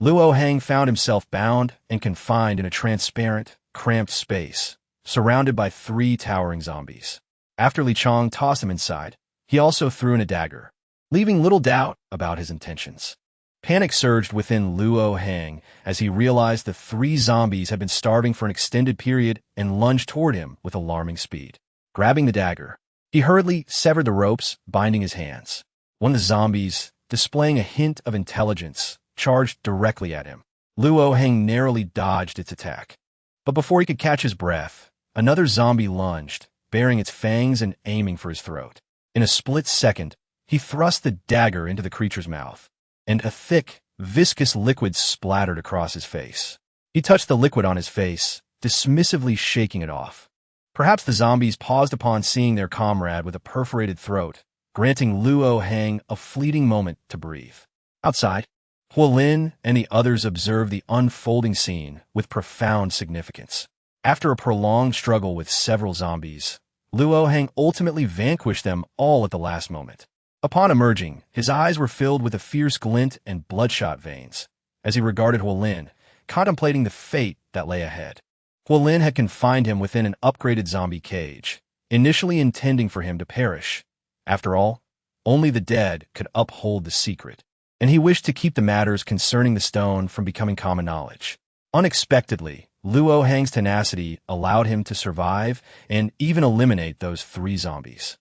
Luo Hang found himself bound and confined in a transparent, cramped space, surrounded by 3 towering zombies. After Li Chong tossed him inside, he also threw in a dagger, leaving little doubt about his intentions. Panic surged within Luo Hang as he realized the 3 zombies had been starving for an extended period and lunged toward him with alarming speed. Grabbing the dagger, he hurriedly severed the ropes binding his hands. One of the zombies, displaying a hint of intelligence, charged directly at him. Luo Hang narrowly dodged its attack. But before he could catch his breath, another zombie lunged, baring its fangs and aiming for his throat. In a split second, he thrust the dagger into the creature's mouth, and a thick, viscous liquid splattered across his face. He touched the liquid on his face, dismissively shaking it off. Perhaps the zombies paused upon seeing their comrade with a perforated throat, granting Luo Hang a fleeting moment to breathe. Outside, Huolin and the others observed the unfolding scene with profound significance. After a prolonged struggle with several zombies, Luo Hang ultimately vanquished them all at the last moment. Upon emerging, his eyes were filled with a fierce glint and bloodshot veins as he regarded Huolin, contemplating the fate that lay ahead. Huolin had confined him within an upgraded zombie cage, initially intending for him to perish. After all, only the dead could uphold the secret, and he wished to keep the matters concerning the stone from becoming common knowledge. Unexpectedly, Luo Hang's tenacity allowed him to survive and even eliminate those 3 zombies.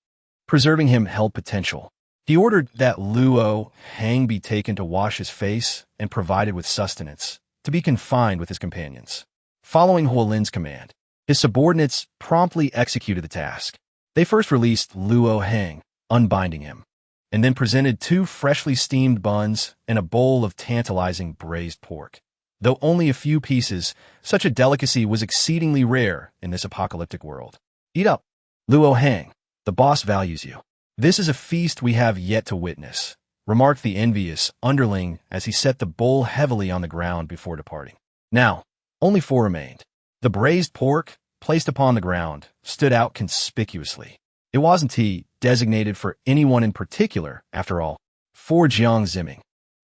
Preserving him held potential. He ordered that Luo Hang be taken to wash his face and provided with sustenance, to be confined with his companions. Following Huolin's command, his subordinates promptly executed the task. They first released Luo Hang, unbinding him, and then presented 2 freshly steamed buns and a bowl of tantalizing braised pork. Though only a few pieces, such a delicacy was exceedingly rare in this apocalyptic world. "Eat up, Luo Hang. The boss values you. This is a feast we have yet to witness," remarked the envious underling as he set the bowl heavily on the ground before departing. Now, only 4 remained. The braised pork, placed upon the ground, stood out conspicuously. It wasn't designated for anyone in particular, after all. For Jiang Zimming,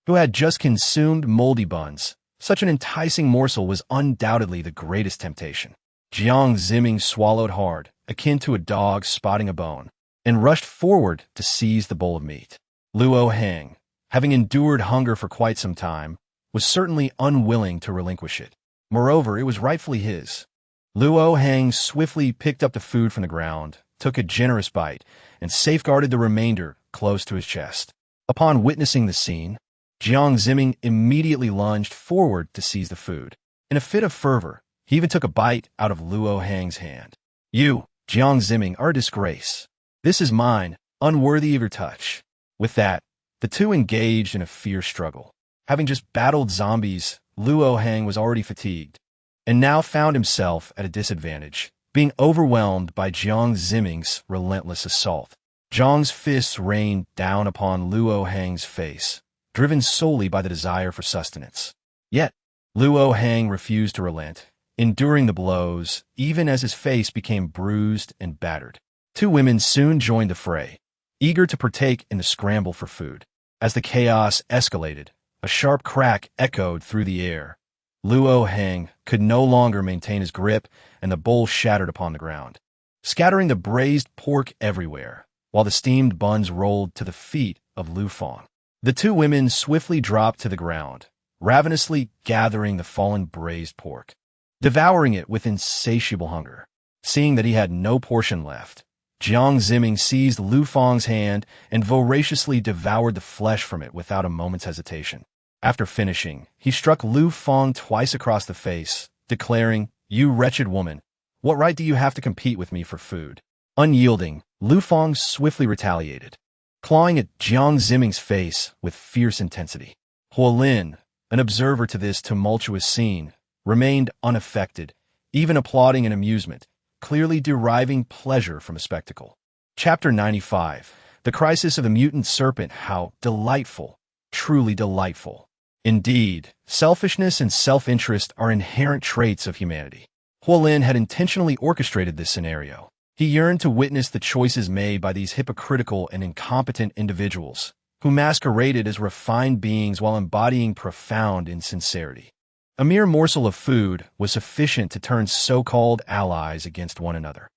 who had just consumed moldy buns, such an enticing morsel was undoubtedly the greatest temptation. Jiang Zimming swallowed hard, akin to a dog spotting a bone, and rushed forward to seize the bowl of meat. Luo Hang, having endured hunger for quite some time, was certainly unwilling to relinquish it. Moreover, it was rightfully his. Luo Hang swiftly picked up the food from the ground, took a generous bite, and safeguarded the remainder close to his chest. Upon witnessing the scene, Jiang Zimming immediately lunged forward to seize the food. In a fit of fervor, he even took a bite out of Luo Hang's hand. "You, Jiang Zimming, are a disgrace. This is mine, unworthy of your touch." With that, the 2 engaged in a fierce struggle. Having just battled zombies, Luo Hang was already fatigued, and now found himself at a disadvantage, being overwhelmed by Jiang Zimming's relentless assault. Jiang's fists rained down upon Luo Hang's face, driven solely by the desire for sustenance. Yet, Luo Hang refused to relent, enduring the blows, even as his face became bruised and battered. 2 women soon joined the fray, eager to partake in the scramble for food. As the chaos escalated, a sharp crack echoed through the air. Luo Hang could no longer maintain his grip, and the bowl shattered upon the ground, scattering the braised pork everywhere, while the steamed buns rolled to the feet of Lu Fang. The 2 women swiftly dropped to the ground, ravenously gathering the fallen braised pork, devouring it with insatiable hunger. Seeing that he had no portion left, Jiang Zimming seized Lu Fang's hand and voraciously devoured the flesh from it without a moment's hesitation. After finishing, he struck Lu Fang twice across the face, declaring, "You wretched woman, what right do you have to compete with me for food?" Unyielding, Lu Fang swiftly retaliated, clawing at Jiang Zimming's face with fierce intensity. Huolin, an observer to this tumultuous scene, remained unaffected, even applauding in amusement, clearly deriving pleasure from a spectacle. Chapter 95. The Crisis of the Mutant Serpent. How delightful! truly delightful. Indeed, selfishness and self-interest are inherent traits of humanity. Huolin had intentionally orchestrated this scenario. He yearned to witness the choices made by these hypocritical and incompetent individuals, who masqueraded as refined beings while embodying profound insincerity. A mere morsel of food was sufficient to turn so-called allies against one another.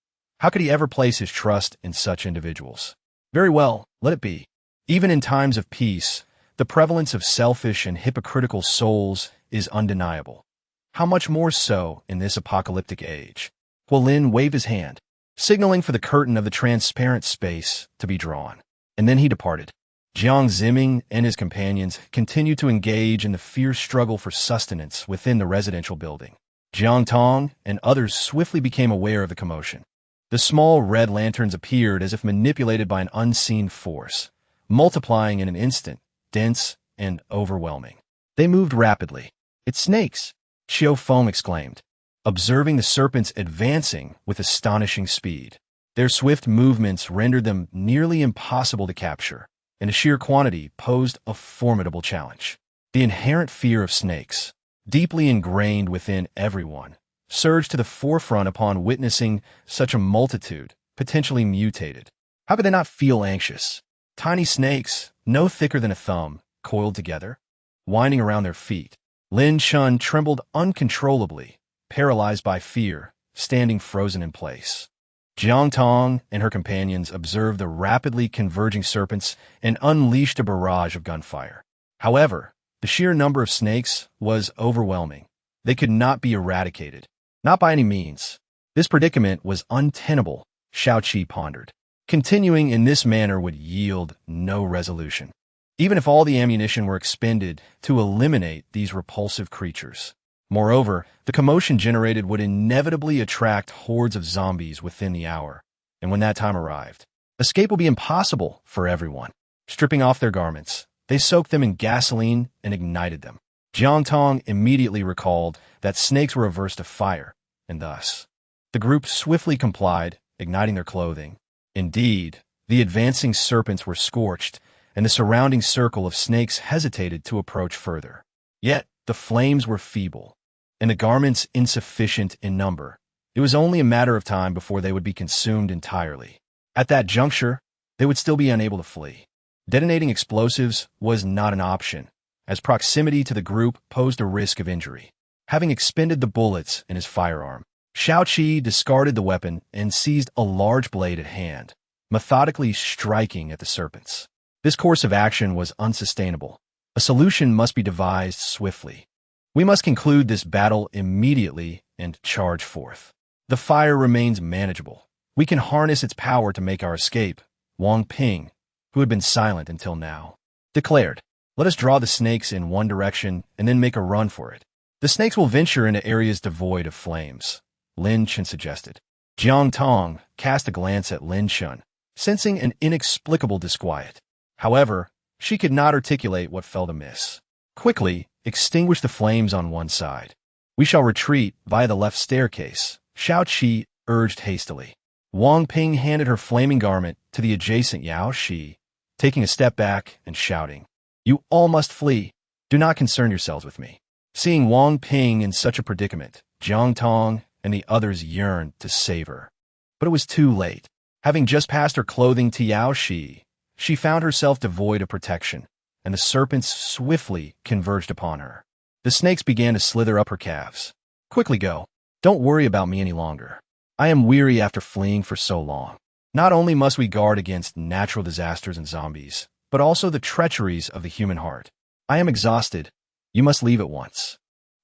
How could he ever place his trust in such individuals? Very well, let it be. Even in times of peace, the prevalence of selfish and hypocritical souls is undeniable. How much more so in this apocalyptic age? Huolin waved his hand, signaling for the curtain of the transparent space to be drawn. And then he departed. Jiang Zimming and his companions continued to engage in the fierce struggle for sustenance within the residential building. Jiang Tong and others swiftly became aware of the commotion. The small red lanterns appeared as if manipulated by an unseen force, multiplying in an instant, dense and overwhelming. They moved rapidly. "It's snakes!" Xiao Feng exclaimed, observing the serpents advancing with astonishing speed. Their swift movements rendered them nearly impossible to capture, and a sheer quantity posed a formidable challenge. The inherent fear of snakes, deeply ingrained within everyone, surged to the forefront upon witnessing such a multitude, potentially mutated. How could they not feel anxious? Tiny snakes, no thicker than a thumb, coiled together, winding around their feet. Lin Chun trembled uncontrollably, paralyzed by fear, standing frozen in place. Jiang Tong and her companions observed the rapidly converging serpents and unleashed a barrage of gunfire. However, the sheer number of snakes was overwhelming. They could not be eradicated. Not by any means. This predicament was untenable, Shaoqi pondered. Continuing in this manner would yield no resolution, even if all the ammunition were expended to eliminate these repulsive creatures. Moreover, the commotion generated would inevitably attract hordes of zombies within the hour, and when that time arrived, escape would be impossible for everyone. Stripping off their garments, they soaked them in gasoline and ignited them. Jiang Tong immediately recalled that snakes were averse to fire, and thus, the group swiftly complied, igniting their clothing. Indeed, the advancing serpents were scorched, and the surrounding circle of snakes hesitated to approach further. Yet, the flames were feeble, and the garments insufficient in number. It was only a matter of time before they would be consumed entirely. At that juncture, they would still be unable to flee. Detonating explosives was not an option, as proximity to the group posed a risk of injury. Having expended the bullets in his firearm, Shaoqi discarded the weapon and seized a large blade at hand, methodically striking at the serpents. This course of action was unsustainable. A solution must be devised swiftly. We must conclude this battle immediately and charge forth. The fire remains manageable. We can harness its power to make our escape, Wang Ping, who had been silent until now, declared. Let us draw the snakes in one direction and then make a run for it. The snakes will venture into areas devoid of flames, Lin Chun suggested. Jiang Tong cast a glance at Lin Chun, sensing an inexplicable disquiet. However, she could not articulate what felt amiss. Quickly, extinguish the flames on one side. We shall retreat via the left staircase, Shaoqi urged hastily. Wang Ping handed her flaming garment to the adjacent Yao Shi, taking a step back and shouting, You all must flee. Do not concern yourselves with me. Seeing Wang Ping in such a predicament, Jiang Tong and the others yearned to save her. But it was too late. Having just passed her clothing to Yao Shi, she found herself devoid of protection, and the serpents swiftly converged upon her. The snakes began to slither up her calves. Quickly go. Don't worry about me any longer. I am weary after fleeing for so long. Not only must we guard against natural disasters and zombies, but also the treacheries of the human heart. I am exhausted. You must leave at once.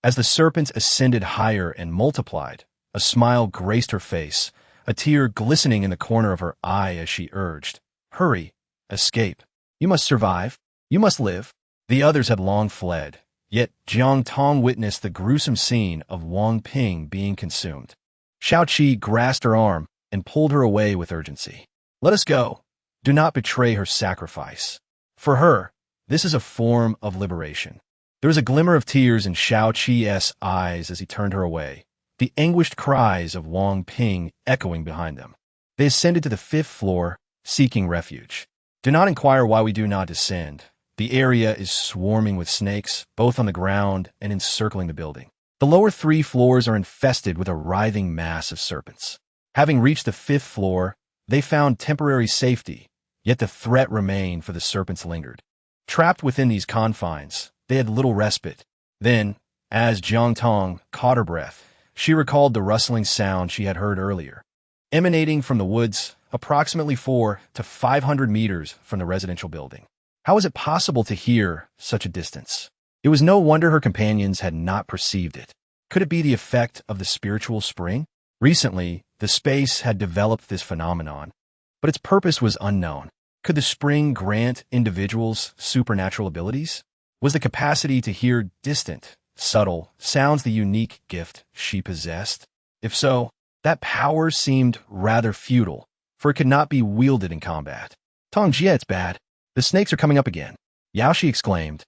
As the serpents ascended higher and multiplied, a smile graced her face, a tear glistening in the corner of her eye as she urged, Hurry. Escape. You must survive. You must live. The others had long fled, yet Jiang Tong witnessed the gruesome scene of Wang Ping being consumed. Shaoqi grasped her arm and pulled her away with urgency. Let us go. Do not betray her sacrifice. For her, this is a form of liberation. There was a glimmer of tears in Shaoqi's eyes as he turned her away, the anguished cries of Wang Ping echoing behind them. They ascended to the 5th floor, seeking refuge. Do not inquire why we do not descend, the The area is swarming with snakes, both on the ground and encircling the building. The lower 3 floors are infested with a writhing mass of serpents. Having reached the 5th floor, they found temporary safety, yet the threat remained for the serpents lingered. Trapped within these confines, they had little respite. Then, as Jiang Tong caught her breath, she recalled the rustling sound she had heard earlier, emanating from the woods approximately 400 to 500 meters from the residential building. How was it possible to hear such a distance? It was no wonder her companions had not perceived it. Could it be the effect of the spiritual spring? Recently, the space had developed this phenomenon, but its purpose was unknown. Could the spring grant individuals supernatural abilities? Was the capacity to hear distant, subtle sounds the unique gift she possessed? If so, that power seemed rather futile, for it could not be wielded in combat. Tong-Jie, it's bad. The snakes are coming up again, Yaoshi exclaimed,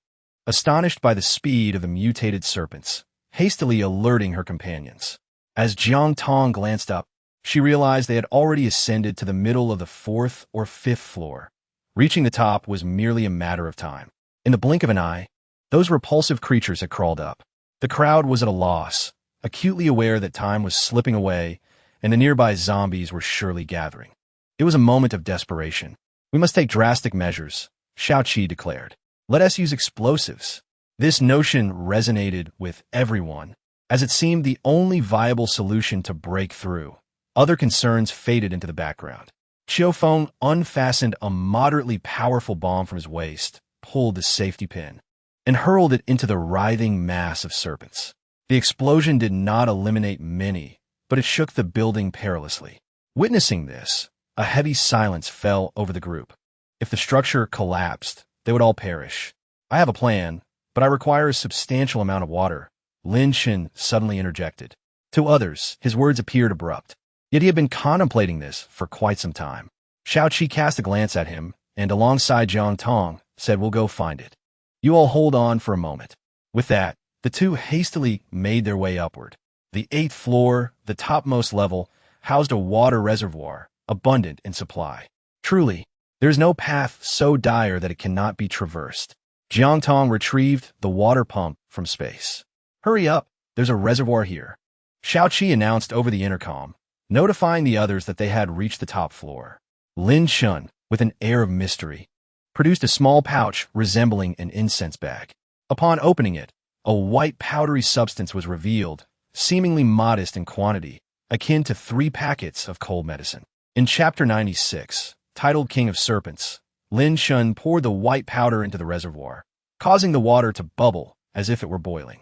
astonished by the speed of the mutated serpents, hastily alerting her companions. As Jiang Tong glanced up, she realized they had already ascended to the middle of the 4th or 5th floor. Reaching the top was merely a matter of time. In the blink of an eye, those repulsive creatures had crawled up. The crowd was at a loss, acutely aware that time was slipping away and the nearby zombies were surely gathering. It was a moment of desperation. We must take drastic measures, Xiaoqi declared. Let us use explosives. This notion resonated with everyone, as it seemed the only viable solution to break through. Other concerns faded into the background. Qiufeng unfastened a moderately powerful bomb from his waist, pulled the safety pin, and hurled it into the writhing mass of serpents. The explosion did not eliminate many, but it shook the building perilously. Witnessing this, a heavy silence fell over the group. If the structure collapsed, they would all perish. I have a plan, but I require a substantial amount of water, Lin Shen suddenly interjected. To others, his words appeared abrupt. Yet he had been contemplating this for quite some time. Xiaoqi cast a glance at him, and alongside Jiang Tong, said, "We'll go find it. You all hold on for a moment." With that, the two hastily made their way upward. The 8th floor, the topmost level, housed a water reservoir, abundant in supply. Truly, there is no path so dire that it cannot be traversed. Jiang Tong retrieved the water pump from space. "Hurry up, there's a reservoir here," Xiaoqi announced over the intercom, notifying the others that they had reached the top floor. Lin Shen, with an air of mystery, produced a small pouch resembling an incense bag. Upon opening it, a white powdery substance was revealed, seemingly modest in quantity, akin to 3 packets of cold medicine. In Chapter 96, titled King of Serpents, Lin Shen poured the white powder into the reservoir, causing the water to bubble as if it were boiling.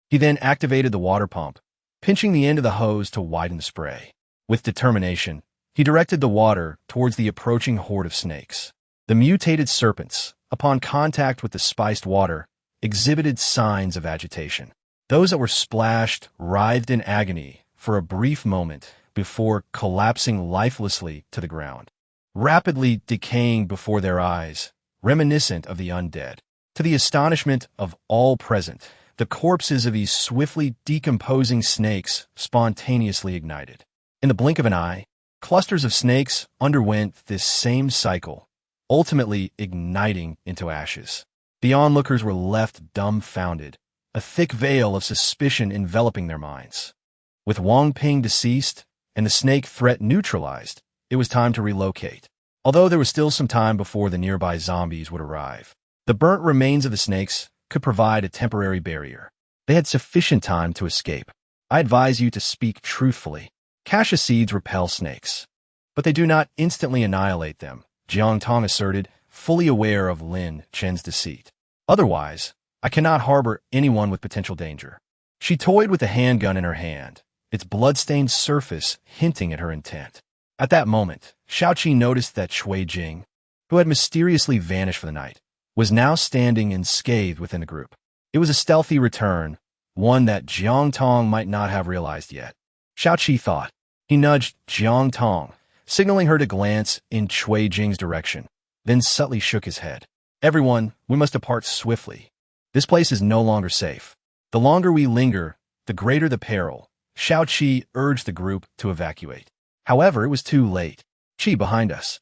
He then activated the water pump, pinching the end of the hose to widen the spray. With determination, he directed the water towards the approaching horde of snakes. The mutated serpents, upon contact with the spiced water, exhibited signs of agitation. Those that were splashed writhed in agony for a brief moment before collapsing lifelessly to the ground, rapidly decaying before their eyes, reminiscent of the undead. To the astonishment of all present, the corpses of these swiftly decomposing snakes spontaneously ignited. In the blink of an eye, clusters of snakes underwent this same cycle, ultimately igniting into ashes. The onlookers were left dumbfounded, a thick veil of suspicion enveloping their minds. With Wang Ping deceased and the snake threat neutralized, it was time to relocate. Although there was still some time before the nearby zombies would arrive, the burnt remains of the snakes could provide a temporary barrier. They had sufficient time to escape. I advise you to speak truthfully. Cassia seeds repel snakes, but they do not instantly annihilate them, Jiang Tong asserted, fully aware of Lin Chen's deceit. Otherwise, I cannot harbor anyone with potential danger. She toyed with the handgun in her hand, its blood-stained surface hinting at her intent. At that moment, Xiaoqi noticed that Shui Jing, who had mysteriously vanished for the night, was now standing unscathed within the group. It was a stealthy return, one that Jiang Tong might not have realized yet. Xiaoqi thought. He nudged Jiang Tong, signaling her to glance in Shui Jing's direction, then subtly shook his head. "Everyone, we must depart swiftly. This place is no longer safe. The longer we linger, the greater the peril." Xiaoqi urged the group to evacuate. However, it was too late. "Qi behind us."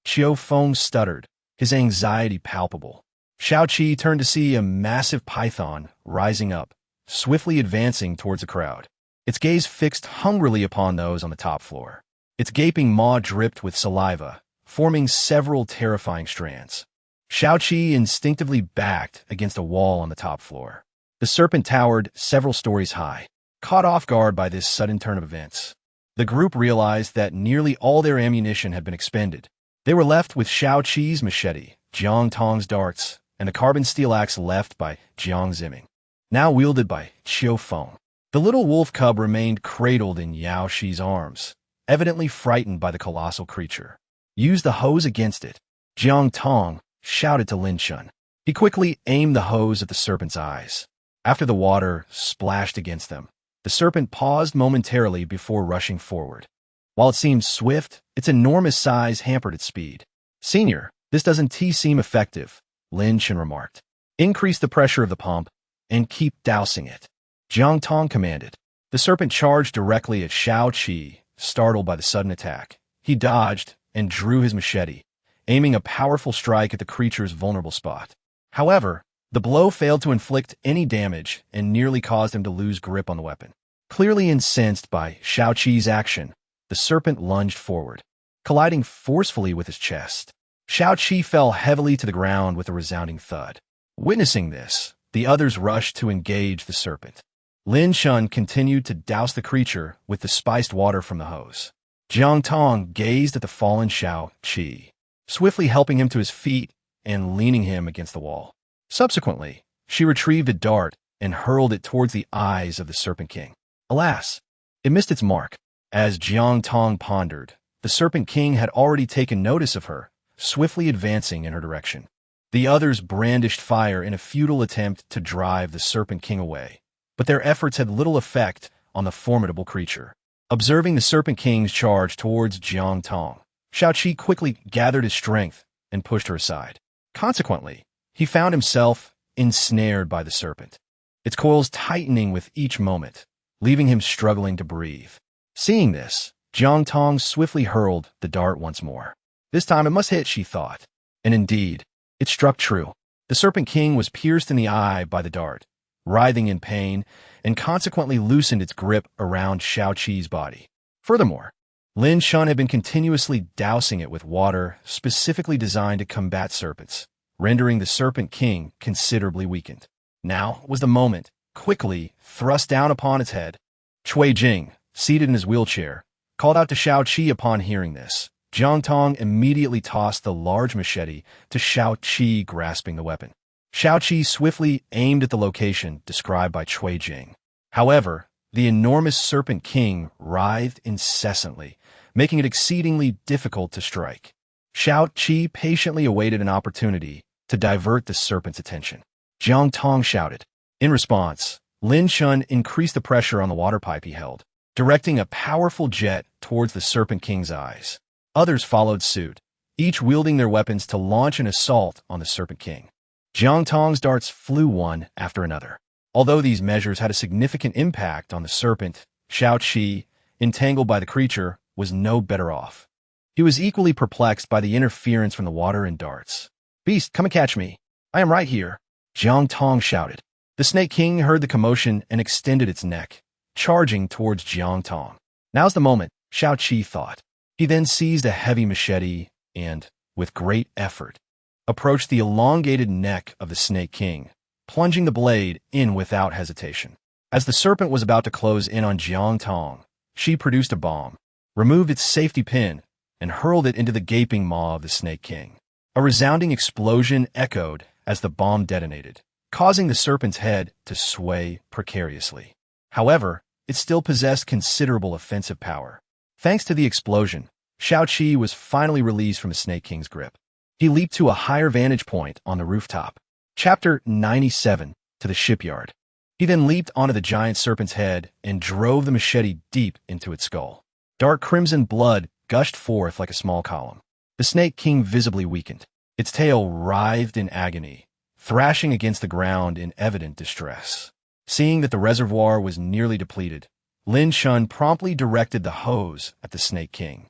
Qiufeng stuttered, his anxiety palpable. Shao-Chi turned to see a massive python rising up, swiftly advancing towards the crowd. Its gaze fixed hungrily upon those on the top floor. Its gaping maw dripped with saliva, forming several terrifying strands. Shao-Chi instinctively backed against a wall on the top floor. The serpent towered several stories high. Caught off guard by this sudden turn of events, the group realized that nearly all their ammunition had been expended. They were left with Shao-Chi's machete, Jiang Tong's darts, and the carbon steel axe left by Jiang Ziming, now wielded by Qiu Feng. The little wolf cub remained cradled in Yao Shi's arms, evidently frightened by the colossal creature. Use the hose against it, Jiang Tong shouted to Lin Shun. He quickly aimed the hose at the serpent's eyes. After the water splashed against them, the serpent paused momentarily before rushing forward. While it seemed swift, its enormous size hampered its speed. Senior, this doesn't seem effective, Lin Shun remarked. Increase the pressure of the pump and keep dousing it, Jiang Tong commanded. The serpent charged directly at Shao-Chi, startled by the sudden attack. He dodged and drew his machete, aiming a powerful strike at the creature's vulnerable spot. However, the blow failed to inflict any damage and nearly caused him to lose grip on the weapon. Clearly incensed by Shao-Chi's action, the serpent lunged forward, colliding forcefully with his chest. Shao-Chi fell heavily to the ground with a resounding thud. Witnessing this, the others rushed to engage the serpent. Lin Shun continued to douse the creature with the spiced water from the hose. Jiang Tong gazed at the fallen Shao-Chi, swiftly helping him to his feet and leaning him against the wall. Subsequently, she retrieved a dart and hurled it towards the eyes of the Serpent King. Alas, it missed its mark. As Jiang Tong pondered, the Serpent King had already taken notice of her, swiftly advancing in her direction. The others brandished fire in a futile attempt to drive the Serpent King away, but their efforts had little effect on the formidable creature. Observing the Serpent King's charge towards Jiang Tong, Shao-Chi quickly gathered his strength and pushed her aside. Consequently, he found himself ensnared by the serpent, its coils tightening with each moment, leaving him struggling to breathe. Seeing this, Jiang Tong swiftly hurled the dart once more. This time it must hit, she thought. And indeed, it struck true. The Serpent King was pierced in the eye by the dart, writhing in pain, and consequently loosened its grip around Shao-Chi's body. Furthermore, Lin Shun had been continuously dousing it with water specifically designed to combat serpents, rendering the Serpent King considerably weakened. Now was the moment, quickly thrust down upon its head. Cui Jing, seated in his wheelchair, called out to Shao-Chi upon hearing this. Jiang Tong immediately tossed the large machete to Shao-Chi, grasping the weapon. Shao-Chi swiftly aimed at the location described by Cui Jing. However, the enormous Serpent King writhed incessantly, making it exceedingly difficult to strike. Shao-Chi patiently awaited an opportunity to divert the serpent's attention. Jiang Tong shouted. In response, Lin Shun increased the pressure on the water pipe he held, directing a powerful jet towards the Serpent King's eyes. Others followed suit, each wielding their weapons to launch an assault on the Serpent King. Jiang Tong's darts flew one after another. Although these measures had a significant impact on the serpent, Shao-Chi, entangled by the creature, was no better off. He was equally perplexed by the interference from the water and darts. Beast, come and catch me. I am right here, Jiang Tong shouted. The Snake King heard the commotion and extended its neck, charging towards Jiang Tong. Now's the moment, Shao-Chi thought. He then seized a heavy machete and, with great effort, approached the elongated neck of the Snake King, plunging the blade in without hesitation. As the serpent was about to close in on Jiang Tong, she produced a bomb, removed its safety pin, and hurled it into the gaping maw of the Snake King. A resounding explosion echoed as the bomb detonated, causing the serpent's head to sway precariously. However, it still possessed considerable offensive power. Thanks to the explosion, Shao-Chi was finally released from the Snake King's grip. He leaped to a higher vantage point on the rooftop. Chapter 97, to the shipyard. He then leaped onto the giant serpent's head and drove the machete deep into its skull. Dark crimson blood gushed forth like a small column. The Snake King visibly weakened. Its tail writhed in agony, thrashing against the ground in evident distress. Seeing that the reservoir was nearly depleted, Lin Shun promptly directed the hose at the Snake King,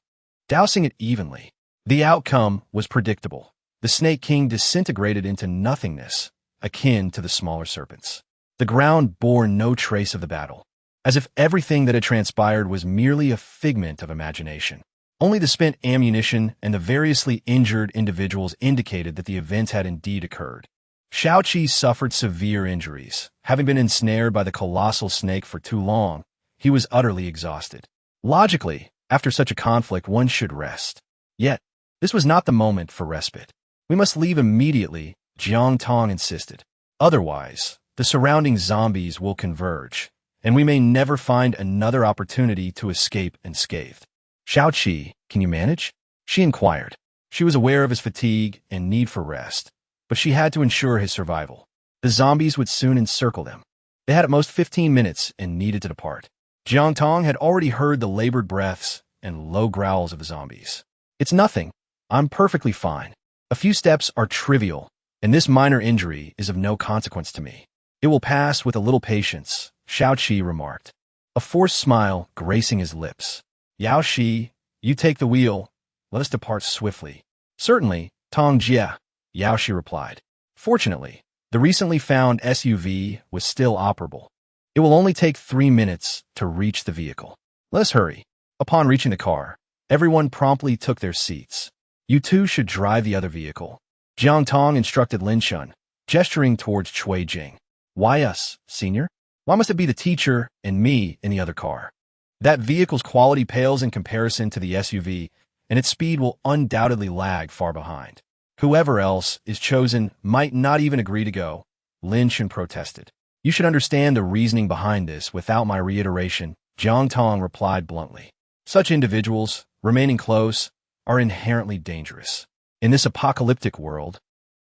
dousing it evenly. The outcome was predictable. The Snake King disintegrated into nothingness, akin to the smaller serpents. The ground bore no trace of the battle, as if everything that had transpired was merely a figment of imagination. Only the spent ammunition and the variously injured individuals indicated that the event had indeed occurred. Xiao Qi suffered severe injuries. Having been ensnared by the colossal snake for too long, he was utterly exhausted. Logically, after such a conflict, one should rest. Yet, this was not the moment for respite. We must leave immediately, Jiang Tong insisted. Otherwise, the surrounding zombies will converge, and we may never find another opportunity to escape unscathed. Xiao Qi, can you manage? She inquired. She was aware of his fatigue and need for rest, but she had to ensure his survival. The zombies would soon encircle them. They had at most 15 minutes and needed to depart. Jiang Tong had already heard the labored breaths and low growls of the zombies. It's nothing. I'm perfectly fine. A few steps are trivial, and this minor injury is of no consequence to me. It will pass with a little patience, Xiao Qi remarked, a forced smile gracing his lips. Yao Shi, you take the wheel. Let us depart swiftly. Certainly, Tong Jia, Yao Shi replied. Fortunately, the recently found SUV was still operable. It will only take 3 minutes to reach the vehicle. Let us hurry. Upon reaching the car, everyone promptly took their seats. You two should drive the other vehicle. Jiang Tong instructed Lin Shun, gesturing towards Cui Jing. Why us, senior? Why must it be the teacher and me in the other car? That vehicle's quality pales in comparison to the SUV, and its speed will undoubtedly lag far behind. Whoever else is chosen might not even agree to go, Lin Shun protested. You should understand the reasoning behind this without my reiteration, Jiang Tong replied bluntly. Such individuals, remaining close, are inherently dangerous. In this apocalyptic world,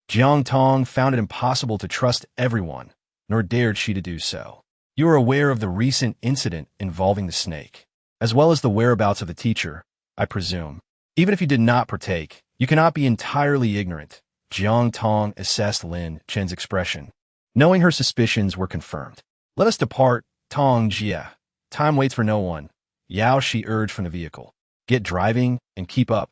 Jiang Tong found it impossible to trust everyone, nor dared she to do so. You are aware of the recent incident involving the snake, as well as the whereabouts of the teacher, I presume. Even if you did not partake, you cannot be entirely ignorant, Jiang Tong assessed Lin Chen's expression, knowing her suspicions were confirmed. Let us depart, Tong Jia. Time waits for no one, Yao Shi urged from the vehicle. Get driving and keep up.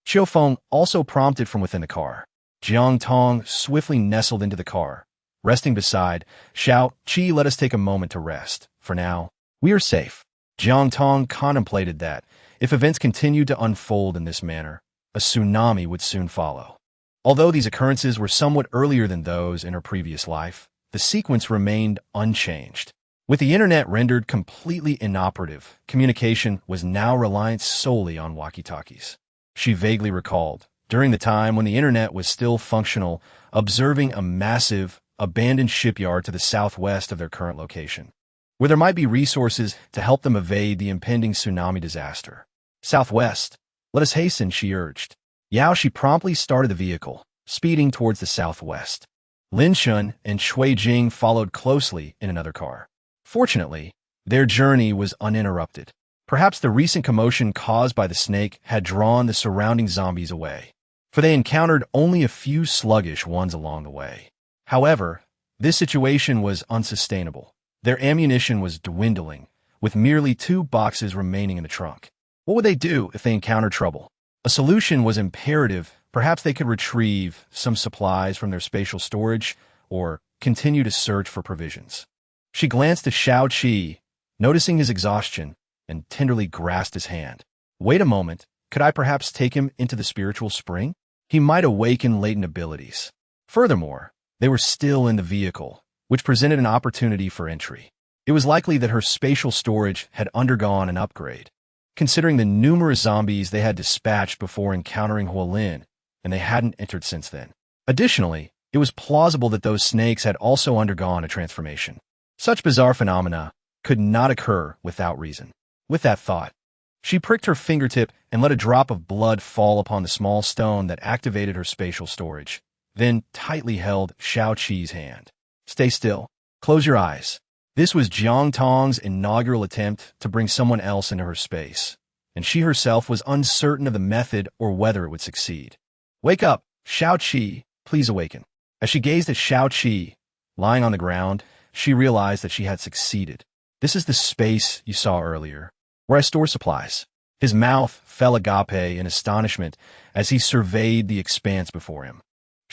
Qiu Feng also prompted from within the car. Jiang Tong swiftly nestled into the car. Resting beside, Xiao Qi, let us take a moment to rest. For now, we are safe. Jiang Tong contemplated that, if events continued to unfold in this manner, a tsunami would soon follow. Although these occurrences were somewhat earlier than those in her previous life, the sequence remained unchanged. With the internet rendered completely inoperative, communication was now reliant solely on walkie-talkies. She vaguely recalled, during the time when the internet was still functional, observing a massive, abandoned shipyard to the southwest of their current location, where there might be resources to help them evade the impending tsunami disaster. Southwest. Let us hasten, she urged. Yao Shi promptly started the vehicle, speeding towards the southwest. Lin Shun and Cui Jing followed closely in another car. Fortunately, their journey was uninterrupted. Perhaps the recent commotion caused by the snake had drawn the surrounding zombies away, for they encountered only a few sluggish ones along the way. However, this situation was unsustainable. Their ammunition was dwindling, with merely 2 boxes remaining in the trunk. What would they do if they encountered trouble? A solution was imperative. Perhaps they could retrieve some supplies from their spatial storage, or continue to search for provisions. She glanced at Xiao Qi, noticing his exhaustion, and tenderly grasped his hand. Wait a moment, could I perhaps take him into the spiritual spring? He might awaken latent abilities. Furthermore, they were still in the vehicle, which presented an opportunity for entry. It was likely that her spatial storage had undergone an upgrade, considering the numerous zombies they had dispatched before encountering Huolin, and they hadn't entered since then. Additionally, it was plausible that those snakes had also undergone a transformation. Such bizarre phenomena could not occur without reason. With that thought, she pricked her fingertip and let a drop of blood fall upon the small stone that activated her spatial storage, then tightly held Xiao Qi's hand. Stay still. Close your eyes. This was Jiang Tong's inaugural attempt to bring someone else into her space, and she herself was uncertain of the method or whether it would succeed. Wake up, Xiao Qi, please awaken. As she gazed at Xiao Qi, lying on the ground, she realized that she had succeeded. This is the space you saw earlier, where I store supplies. His mouth fell agape in astonishment as he surveyed the expanse before him.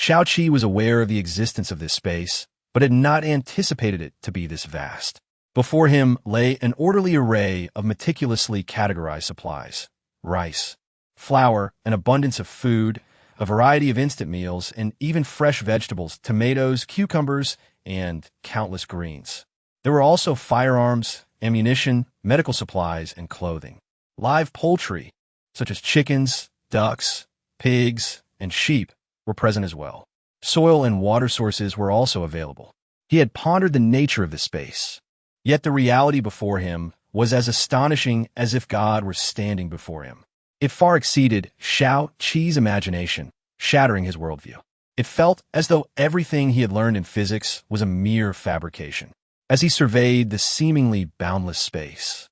Xiao was aware of the existence of this space, but had not anticipated it to be this vast. Before him lay an orderly array of meticulously categorized supplies: rice, flour, an abundance of food, a variety of instant meals, and even fresh vegetables, tomatoes, cucumbers, and countless greens. There were also firearms, ammunition, medical supplies, and clothing. Live poultry, such as chickens, ducks, pigs, and sheep, were present as well. Soil and water sources were also available. He had pondered the nature of the space. Yet the reality before him was as astonishing as if God were standing before him. It far exceeded Xiao's imagination, shattering his worldview. It felt as though everything he had learned in physics was a mere fabrication. As he surveyed the seemingly boundless space,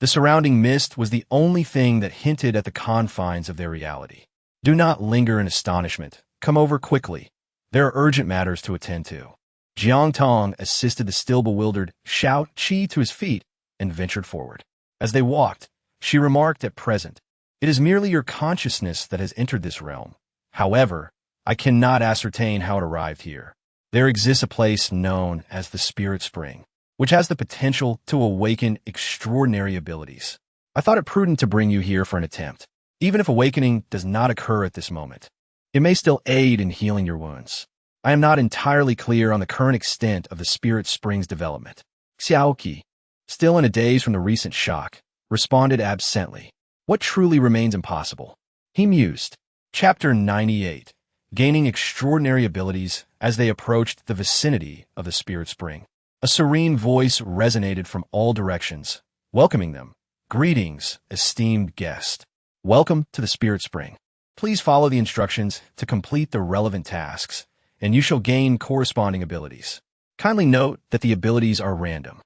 the surrounding mist was the only thing that hinted at the confines of their reality. Do not linger in astonishment. Come over quickly. There are urgent matters to attend to. Jiang Tong assisted the still bewildered Xiao to his feet and ventured forward. As they walked, she remarked, "At present, it is merely your consciousness that has entered this realm. However, I cannot ascertain how it arrived here. There exists a place known as the Spirit Spring, which has the potential to awaken extraordinary abilities. I thought it prudent to bring you here for an attempt. Even if awakening does not occur at this moment, it may still aid in healing your wounds. I am not entirely clear on the current extent of the Spirit Spring's development." Xiaoqi, still in a daze from the recent shock, responded absently. "What truly remains impossible?" He mused. Chapter 98. Gaining extraordinary abilities as they approached the vicinity of the Spirit Spring. A serene voice resonated from all directions, welcoming them. "Greetings, esteemed guest. Welcome to the Spirit Spring. Please follow the instructions to complete the relevant tasks, and you shall gain corresponding abilities. Kindly note that the abilities are random."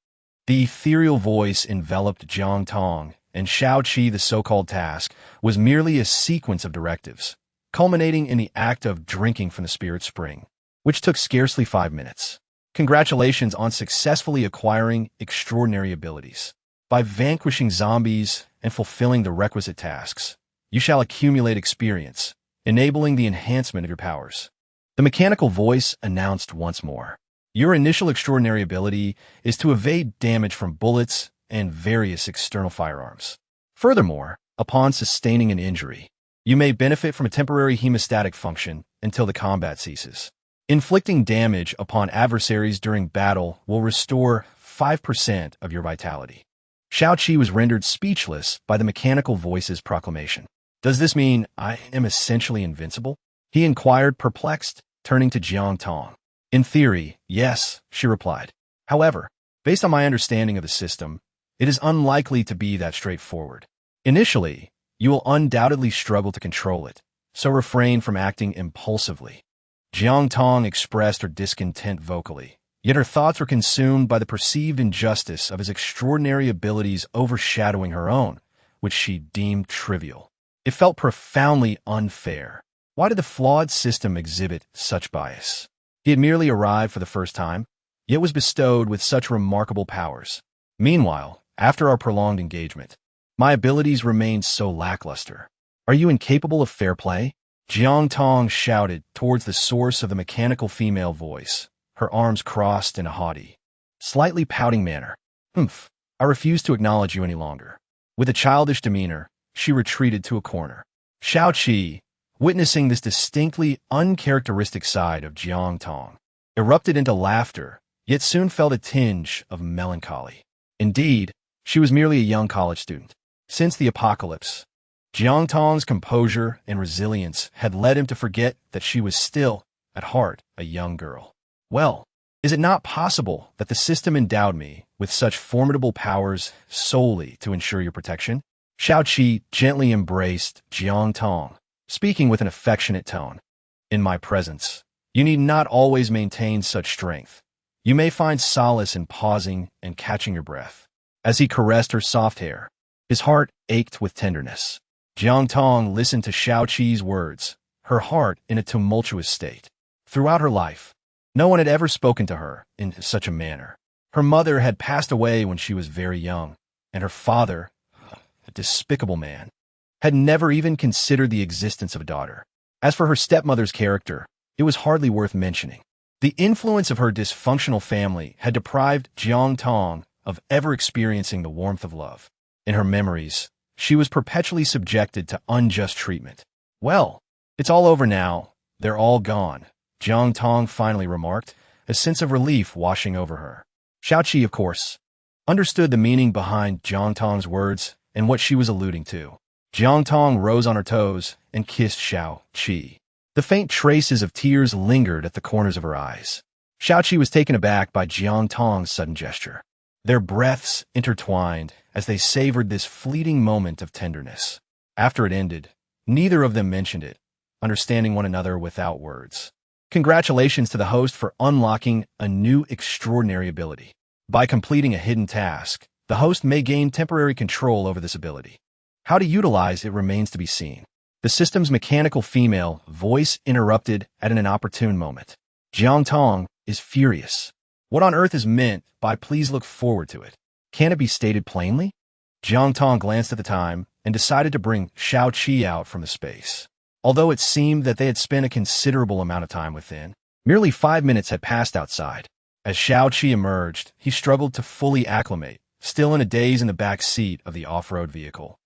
The ethereal voice enveloped Jiang Tong, and Xiao. The so-called task was merely a sequence of directives, culminating in the act of drinking from the Spirit Spring, which took scarcely 5 minutes. Congratulations on successfully acquiring extraordinary abilities. By vanquishing zombies and fulfilling the requisite tasks, you shall accumulate experience, enabling the enhancement of your powers. The mechanical voice announced once more. Your initial extraordinary ability is to evade damage from bullets and various external firearms. Furthermore, upon sustaining an injury, you may benefit from a temporary hemostatic function until the combat ceases. Inflicting damage upon adversaries during battle will restore 5% of your vitality. Xiao was rendered speechless by the mechanical voice's proclamation. "Does this mean I am essentially invincible?" he inquired, perplexed, turning to Jiang Tong. "In theory, yes," she replied. "However, based on my understanding of the system, it is unlikely to be that straightforward. Initially, you will undoubtedly struggle to control it, so refrain from acting impulsively." Jiang Tong expressed her discontent vocally, yet her thoughts were consumed by the perceived injustice of his extraordinary abilities overshadowing her own, which she deemed trivial. It felt profoundly unfair. Why did the flawed system exhibit such bias? He had merely arrived for the first time, yet was bestowed with such remarkable powers. Meanwhile, after our prolonged engagement, my abilities remained so lackluster. "Are you incapable of fair play?" Jiang Tong shouted towards the source of the mechanical female voice, her arms crossed in a haughty, slightly pouting manner. "Humph, I refuse to acknowledge you any longer." With a childish demeanor, she retreated to a corner. Xiao, witnessing this distinctly uncharacteristic side of Jiang Tong, erupted into laughter, yet soon felt a tinge of melancholy. Indeed, she was merely a young college student. Since the apocalypse, Jiang Tong's composure and resilience had led him to forget that she was still, at heart, a young girl. "Well, is it not possible that the system endowed me with such formidable powers solely to ensure your protection?" Xiao gently embraced Jiang Tong, speaking with an affectionate tone. "In my presence, you need not always maintain such strength. You may find solace in pausing and catching your breath." As he caressed her soft hair, his heart ached with tenderness. Jiang Tong listened to Xiao's words, her heart in a tumultuous state. Throughout her life, no one had ever spoken to her in such a manner. Her mother had passed away when she was very young, and her father, a despicable man, had never even considered the existence of a daughter. As for her stepmother's character, it was hardly worth mentioning. The influence of her dysfunctional family had deprived Jiang Tong of ever experiencing the warmth of love. In her memories, she was perpetually subjected to unjust treatment. "Well, it's all over now. They're all gone," Jiang Tong finally remarked, a sense of relief washing over her. Xiao, of course, understood the meaning behind Jiang Tong's words and what she was alluding to. Jiang Tong rose on her toes and kissed Xiao. The faint traces of tears lingered at the corners of her eyes. Xiao was taken aback by Jiang Tong's sudden gesture. Their breaths intertwined as they savored this fleeting moment of tenderness. After it ended, neither of them mentioned it, understanding one another without words. Congratulations to the host for unlocking a new extraordinary ability. By completing a hidden task, the host may gain temporary control over this ability. How to utilize it remains to be seen. The system's mechanical female voice interrupted at an inopportune moment. Jiang Tong is furious. What on earth is meant by "please look forward to it"? Can it be stated plainly? Jiang Tong glanced at the time and decided to bring Xiao out from the space. Although it seemed that they had spent a considerable amount of time within, merely 5 minutes had passed outside. As Xiao emerged, he struggled to fully acclimate, still in a daze in the back seat of the off-road vehicle,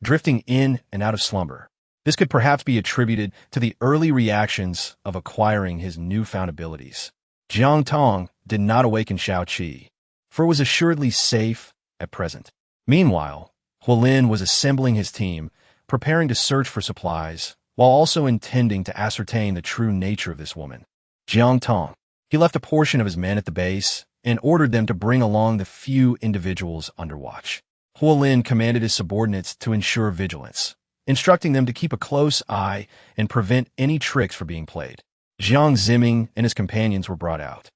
drifting in and out of slumber. This could perhaps be attributed to the early reactions of acquiring his newfound abilities. Jiang Tong did not awaken Xiao, for it was assuredly safe at present. Meanwhile, Huolin was assembling his team, preparing to search for supplies, while also intending to ascertain the true nature of this woman. Jiang Tong. He left a portion of his men at the base and ordered them to bring along the few individuals under watch. Huolin commanded his subordinates to ensure vigilance, instructing them to keep a close eye and prevent any tricks from being played. Jiang Zimming and his companions were brought out.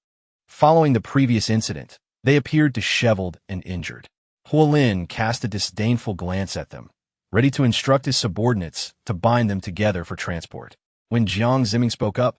Following the previous incident, they appeared disheveled and injured. Huolin cast a disdainful glance at them, ready to instruct his subordinates to bind them together for transport. When Jiang Zimming spoke up,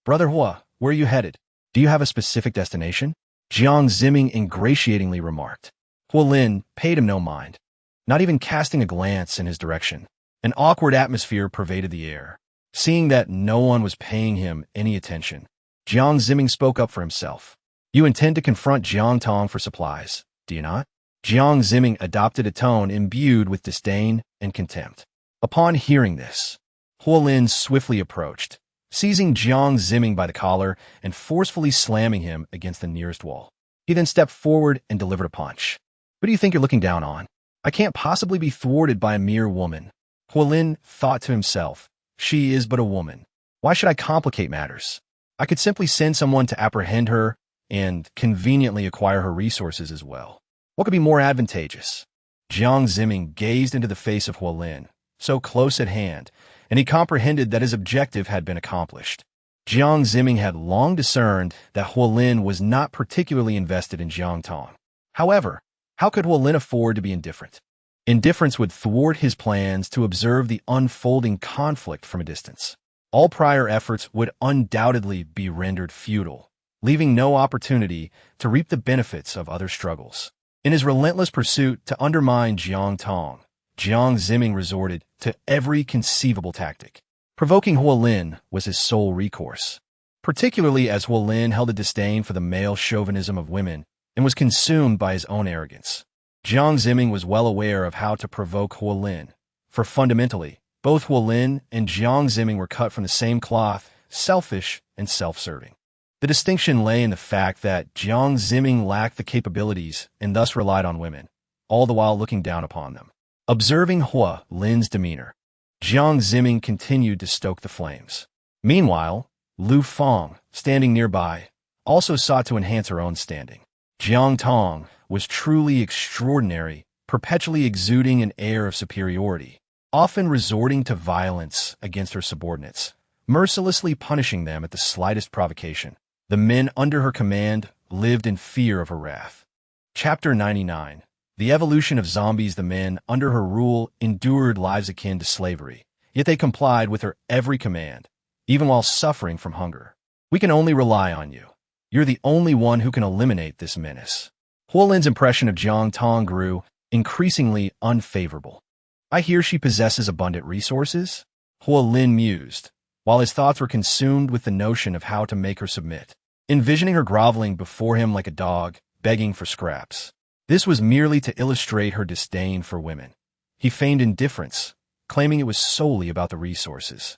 "Brother Hua, where are you headed? Do you have a specific destination?" Jiang Zimming ingratiatingly remarked. Huolin paid him no mind, not even casting a glance in his direction. An awkward atmosphere pervaded the air. Seeing that no one was paying him any attention, Jiang Zimming spoke up for himself. "You intend to confront Jiang Tong for supplies, do you not?" Jiang Zimming adopted a tone imbued with disdain and contempt. Upon hearing this, Huolin swiftly approached, seizing Jiang Zimming by the collar and forcefully slamming him against the nearest wall. He then stepped forward and delivered a punch. "Who do you think you're looking down on? I can't possibly be thwarted by a mere woman." Huolin thought to himself, "She is but a woman. Why should I complicate matters? I could simply send someone to apprehend her and conveniently acquire her resources as well. What could be more advantageous?" Jiang Zimming gazed into the face of Huolin, so close at hand, and he comprehended that his objective had been accomplished. Jiang Zimming had long discerned that Huolin was not particularly invested in Jiang Tong. However, how could Huolin afford to be indifferent? Indifference would thwart his plans to observe the unfolding conflict from a distance. All prior efforts would undoubtedly be rendered futile, leaving no opportunity to reap the benefits of other struggles. In his relentless pursuit to undermine Jiang Tong, Jiang Zimming resorted to every conceivable tactic. Provoking Huolin was his sole recourse, particularly as Huolin held a disdain for the male chauvinism of women and was consumed by his own arrogance. Jiang Zimming was well aware of how to provoke Huolin, for fundamentally, both Huolin and Jiang Zimming were cut from the same cloth, selfish and self-serving. The distinction lay in the fact that Jiang Zimming lacked the capabilities and thus relied on women, all the while looking down upon them. Observing Huolin's demeanor, Jiang Zimming continued to stoke the flames. Meanwhile, Lu Feng, standing nearby, also sought to enhance her own standing. Jiang Tong was truly extraordinary, perpetually exuding an air of superiority, often resorting to violence against her subordinates, mercilessly punishing them at the slightest provocation. The men under her command lived in fear of her wrath. Chapter 99. The evolution of zombies. The men under her rule endured lives akin to slavery, yet they complied with her every command, even while suffering from hunger. "We can only rely on you. You're the only one who can eliminate this menace." Huolin's impression of Jiang Tong grew increasingly unfavorable. "I hear she possesses abundant resources?" Huolin mused, while his thoughts were consumed with the notion of how to make her submit, envisioning her groveling before him like a dog, begging for scraps. This was merely to illustrate her disdain for women. He feigned indifference, claiming it was solely about the resources.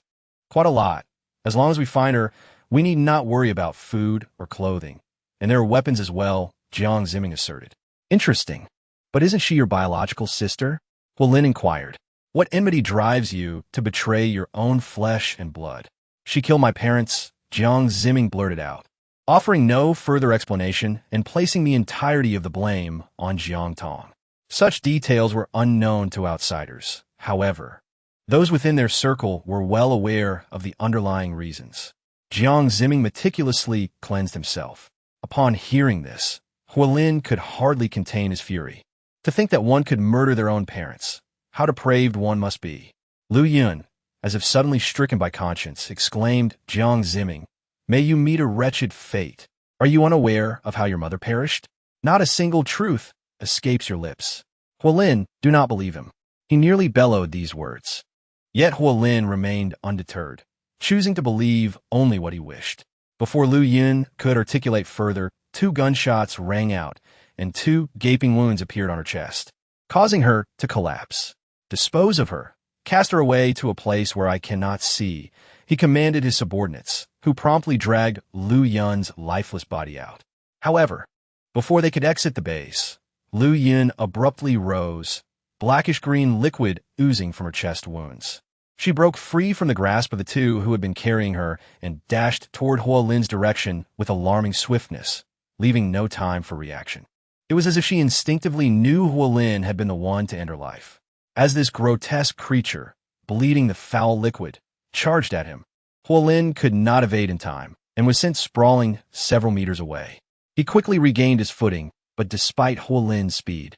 Quite a lot. As long as we find her, we need not worry about food or clothing. And there are weapons as well, Jiang Zimming asserted. Interesting. But isn't she your biological sister? Huolin inquired. What enmity drives you to betray your own flesh and blood? She killed my parents, Jiang Zimming blurted out, offering no further explanation and placing the entirety of the blame on Jiang Tong. Such details were unknown to outsiders. However, those within their circle were well aware of the underlying reasons. Jiang Zimming meticulously cleansed himself. Upon hearing this, Huolin could hardly contain his fury. To think that one could murder their own parents. How depraved one must be. Lu Yun, as if suddenly stricken by conscience, exclaimed, Jiang Zimming, may you meet a wretched fate. Are you unaware of how your mother perished? Not a single truth escapes your lips. Huolin, do not believe him. He nearly bellowed these words. Yet Huolin remained undeterred, choosing to believe only what he wished. Before Lu Yun could articulate further, 2 gunshots rang out, and 2 gaping wounds appeared on her chest, causing her to collapse. Dispose of her. Cast her away to a place where I cannot see, he commanded his subordinates, who promptly dragged Lu Yun's lifeless body out. However, before they could exit the base, Lu Yun abruptly rose, blackish-green liquid oozing from her chest wounds. She broke free from the grasp of the 2 who had been carrying her and dashed toward Huolin's direction with alarming swiftness, leaving no time for reaction. It was as if she instinctively knew Huolin had been the one to end her life. As this grotesque creature, bleeding the foul liquid, charged at him, Huolin could not evade in time and was sent sprawling several meters away. He quickly regained his footing, but despite Huolin's speed,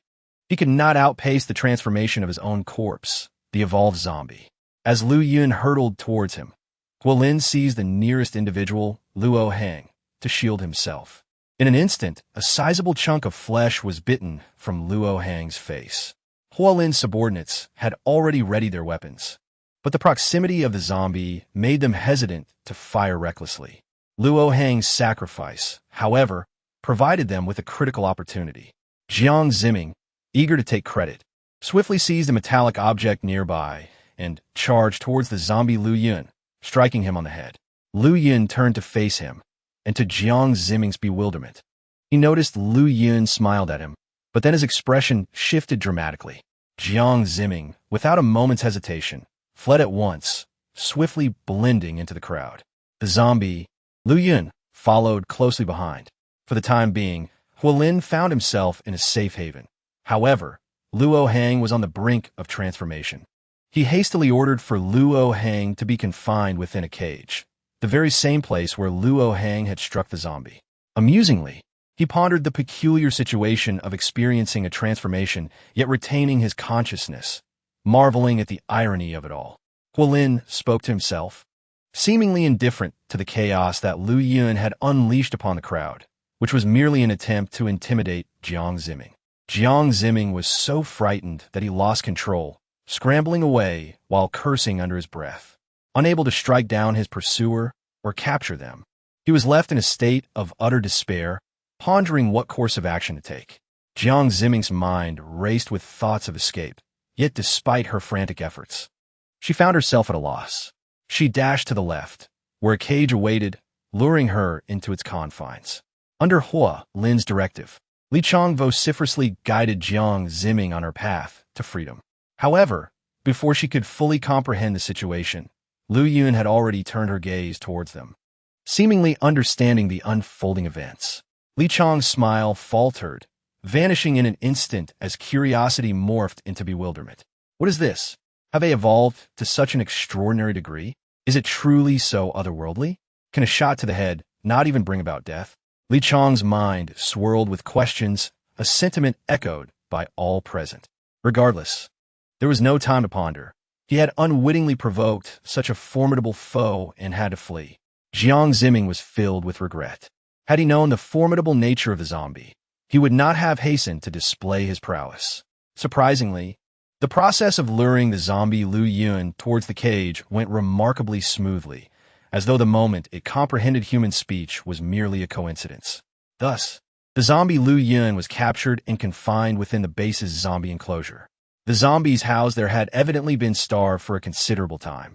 he could not outpace the transformation of his own corpse, the evolved zombie. As Lu Yun hurtled towards him, Huolin seized the nearest individual, Luo Hang, to shield himself. In an instant, a sizable chunk of flesh was bitten from Luo Hang's face. Huolin's subordinates had already readied their weapons, but the proximity of the zombie made them hesitant to fire recklessly. Luo Hang's sacrifice, however, provided them with a critical opportunity. Jiang Zimming, eager to take credit, swiftly seized a metallic object nearby and charged towards the zombie Lu Yun, striking him on the head. Lu Yun turned to face him, and to Jiang Zimming's bewilderment, he noticed Lu Yun smiled at him, but then his expression shifted dramatically. Jiang Zimming, without a moment's hesitation, fled at once, swiftly blending into the crowd. The zombie, Lu Yun, followed closely behind. For the time being, Huolin found himself in a safe haven. However, Luo Hang was on the brink of transformation. He hastily ordered for Luo Hang to be confined within a cage, the very same place where Luo Hang had struck the zombie. Amusingly, he pondered the peculiar situation of experiencing a transformation yet retaining his consciousness, marveling at the irony of it all. Huolin spoke to himself, seemingly indifferent to the chaos that Lu Yun had unleashed upon the crowd, which was merely an attempt to intimidate Jiang Zimming. Jiang Zimming was so frightened that he lost control, scrambling away while cursing under his breath. Unable to strike down his pursuer or capture them, he was left in a state of utter despair, pondering what course of action to take. Jiang Zimming's mind raced with thoughts of escape, yet despite her frantic efforts, she found herself at a loss. She dashed to the left, where a cage awaited, luring her into its confines. Under Hua Lin's directive, Li Chong vociferously guided Jiang Zimming on her path to freedom. However, before she could fully comprehend the situation, Lu Yun had already turned her gaze towards them, seemingly understanding the unfolding events. Li Chong's smile faltered, vanishing in an instant as curiosity morphed into bewilderment. What is this? Have they evolved to such an extraordinary degree? Is it truly so otherworldly? Can a shot to the head not even bring about death? Li Chong's mind swirled with questions, a sentiment echoed by all present. Regardless, there was no time to ponder. He had unwittingly provoked such a formidable foe and had to flee. Jiang Zimming was filled with regret. Had he known the formidable nature of the zombie, he would not have hastened to display his prowess. Surprisingly, the process of luring the zombie Lu Yun towards the cage went remarkably smoothly, as though the moment it comprehended human speech was merely a coincidence. Thus, the zombie Lu Yun was captured and confined within the base's zombie enclosure. The zombies housed there had evidently been starved for a considerable time.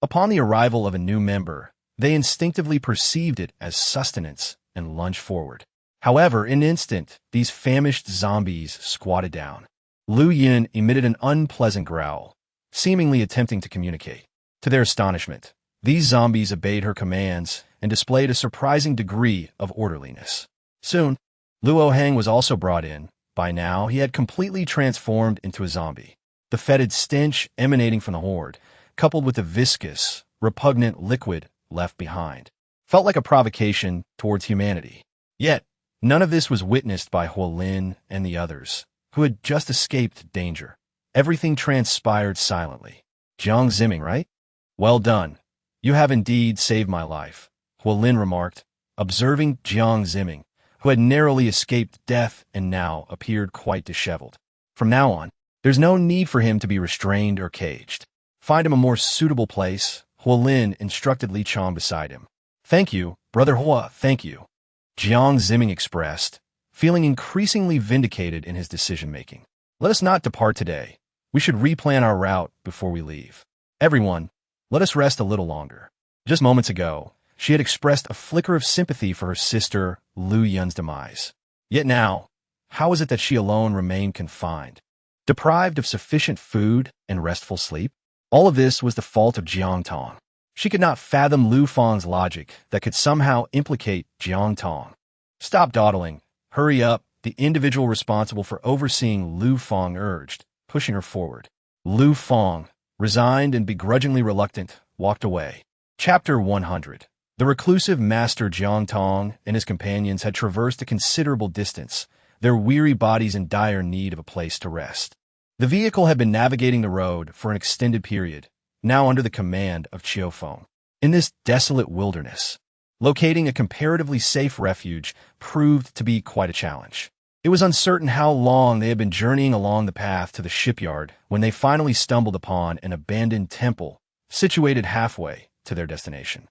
Upon the arrival of a new member, they instinctively perceived it as sustenance and lunged forward. However, in an instant, these famished zombies squatted down. Lu Yun emitted an unpleasant growl, seemingly attempting to communicate. To their astonishment, these zombies obeyed her commands and displayed a surprising degree of orderliness. Soon, Luo Heng was also brought in. By now, he had completely transformed into a zombie. The fetid stench emanating from the horde, coupled with the viscous, repugnant liquid left behind, felt like a provocation towards humanity. Yet, none of this was witnessed by Huolin and the others, who had just escaped danger. Everything transpired silently. Jiang Zimming, right? Well done. You have indeed saved my life, Huolin remarked, observing Jiang Zimming, who had narrowly escaped death and now appeared quite disheveled. From now on, there's no need for him to be restrained or caged. Find him a more suitable place, Huolin instructed Li Chong beside him. Thank you, Brother Hua, thank you, Jiang Zimming expressed, feeling increasingly vindicated in his decision-making. Let us not depart today. We should replan our route before we leave. Everyone, let us rest a little longer. Just moments ago, she had expressed a flicker of sympathy for her sister, Lu Yun's demise. Yet now, how is it that she alone remained confined, deprived of sufficient food and restful sleep? All of this was the fault of Jiang Tong. She could not fathom Lu Fang's logic that could somehow implicate Jiang Tong. Stop dawdling. Hurry up, the individual responsible for overseeing Lu Fang urged, pushing her forward. Lu Fang, resigned and begrudgingly reluctant, walked away. Chapter 100. The reclusive master Jiang Tong and his companions had traversed a considerable distance, their weary bodies in dire need of a place to rest. The vehicle had been navigating the road for an extended period, now under the command of Chiu Feng. In this desolate wilderness, locating a comparatively safe refuge proved to be quite a challenge. It was uncertain how long they had been journeying along the path to the shipyard when they finally stumbled upon an abandoned temple situated halfway to their destination.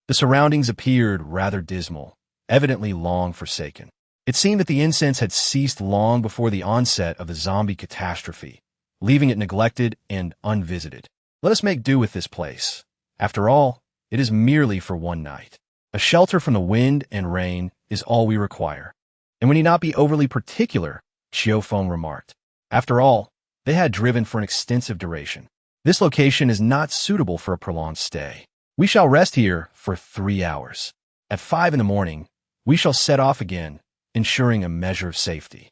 The surroundings appeared rather dismal, evidently long forsaken. It seemed that the incense had ceased long before the onset of the zombie catastrophe, leaving it neglected and unvisited. Let us make do with this place. After all, it is merely for one night. A shelter from the wind and rain is all we require. And we need not be overly particular, Chiu Feng remarked. After all, they had driven for an extensive duration. This location is not suitable for a prolonged stay. We shall rest here for 3 hours. At 5 in the morning, we shall set off again, ensuring a measure of safety.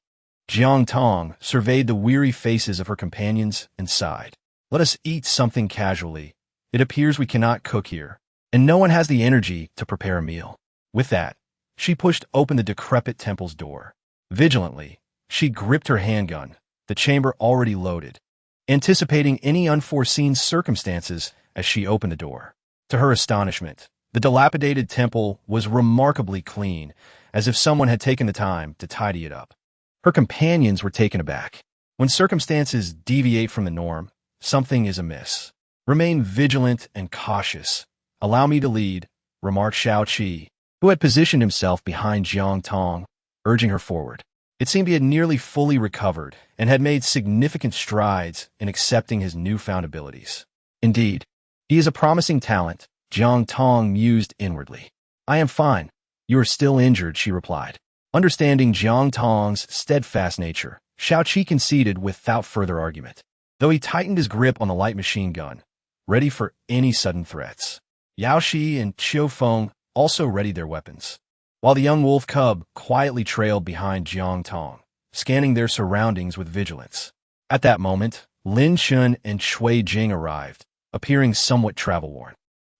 Jiang Tong surveyed the weary faces of her companions and sighed. Let us eat something casually. It appears we cannot cook here, and no one has the energy to prepare a meal. With that, she pushed open the decrepit temple's door. Vigilantly, she gripped her handgun, the chamber already loaded, anticipating any unforeseen circumstances as she opened the door. To her astonishment, the dilapidated temple was remarkably clean, as if someone had taken the time to tidy it up. Her companions were taken aback. When circumstances deviate from the norm, something is amiss. Remain vigilant and cautious. Allow me to lead, remarked Shao Qi, who had positioned himself behind Jiang Tong, urging her forward. It seemed he had nearly fully recovered and had made significant strides in accepting his newfound abilities. Indeed, he is a promising talent, Jiang Tong mused inwardly. I am fine. You are still injured, she replied. Understanding Jiang Tong's steadfast nature, Shao Qi conceded without further argument, though he tightened his grip on the light machine gun, ready for any sudden threats. Yao Shi and Chiu Feng also readied their weapons, while the young wolf cub quietly trailed behind Jiang Tong, scanning their surroundings with vigilance. At that moment, Lin Chun and Shui Jing arrived, appearing somewhat travel-worn.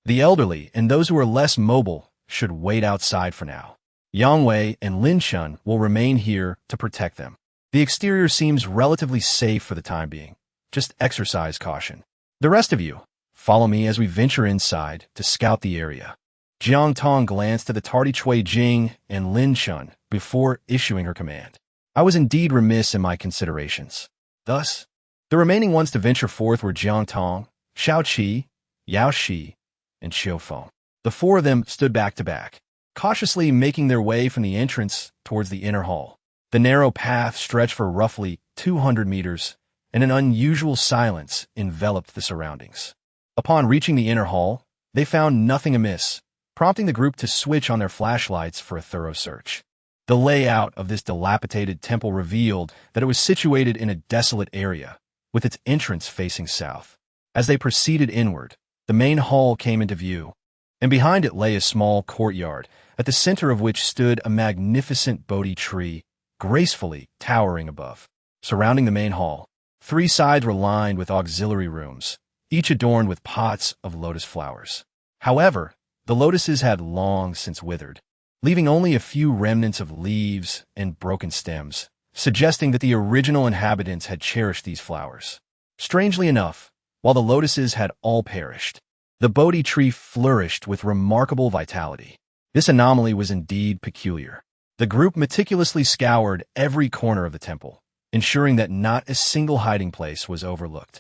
The elderly and those who are less mobile should wait outside for now. Yang Wei and Lin Chun will remain here to protect them. The exterior seems relatively safe for the time being. Just exercise caution. The rest of you, follow me as we venture inside to scout the area. Jiang Tong glanced at the tardy Shui Jing and Lin Chun before issuing her command. I was indeed remiss in my considerations. Thus, the remaining ones to venture forth were Jiang Tong, Shao Qi, Yao Shi, and Chiu Feng. The four of them stood back to back, cautiously making their way from the entrance towards the inner hall. The narrow path stretched for roughly 200 meters, and an unusual silence enveloped the surroundings. Upon reaching the inner hall, they found nothing amiss, prompting the group to switch on their flashlights for a thorough search. The layout of this dilapidated temple revealed that it was situated in a desolate area, with its entrance facing south. As they proceeded inward, the main hall came into view, and behind it lay a small courtyard, at the center of which stood a magnificent Bodhi tree, gracefully towering above. Surrounding the main hall, 3 sides were lined with auxiliary rooms, each adorned with pots of lotus flowers. However, the lotuses had long since withered, leaving only a few remnants of leaves and broken stems, suggesting that the original inhabitants had cherished these flowers. Strangely enough, while the lotuses had all perished, the Bodhi tree flourished with remarkable vitality. This anomaly was indeed peculiar. The group meticulously scoured every corner of the temple, ensuring that not a single hiding place was overlooked.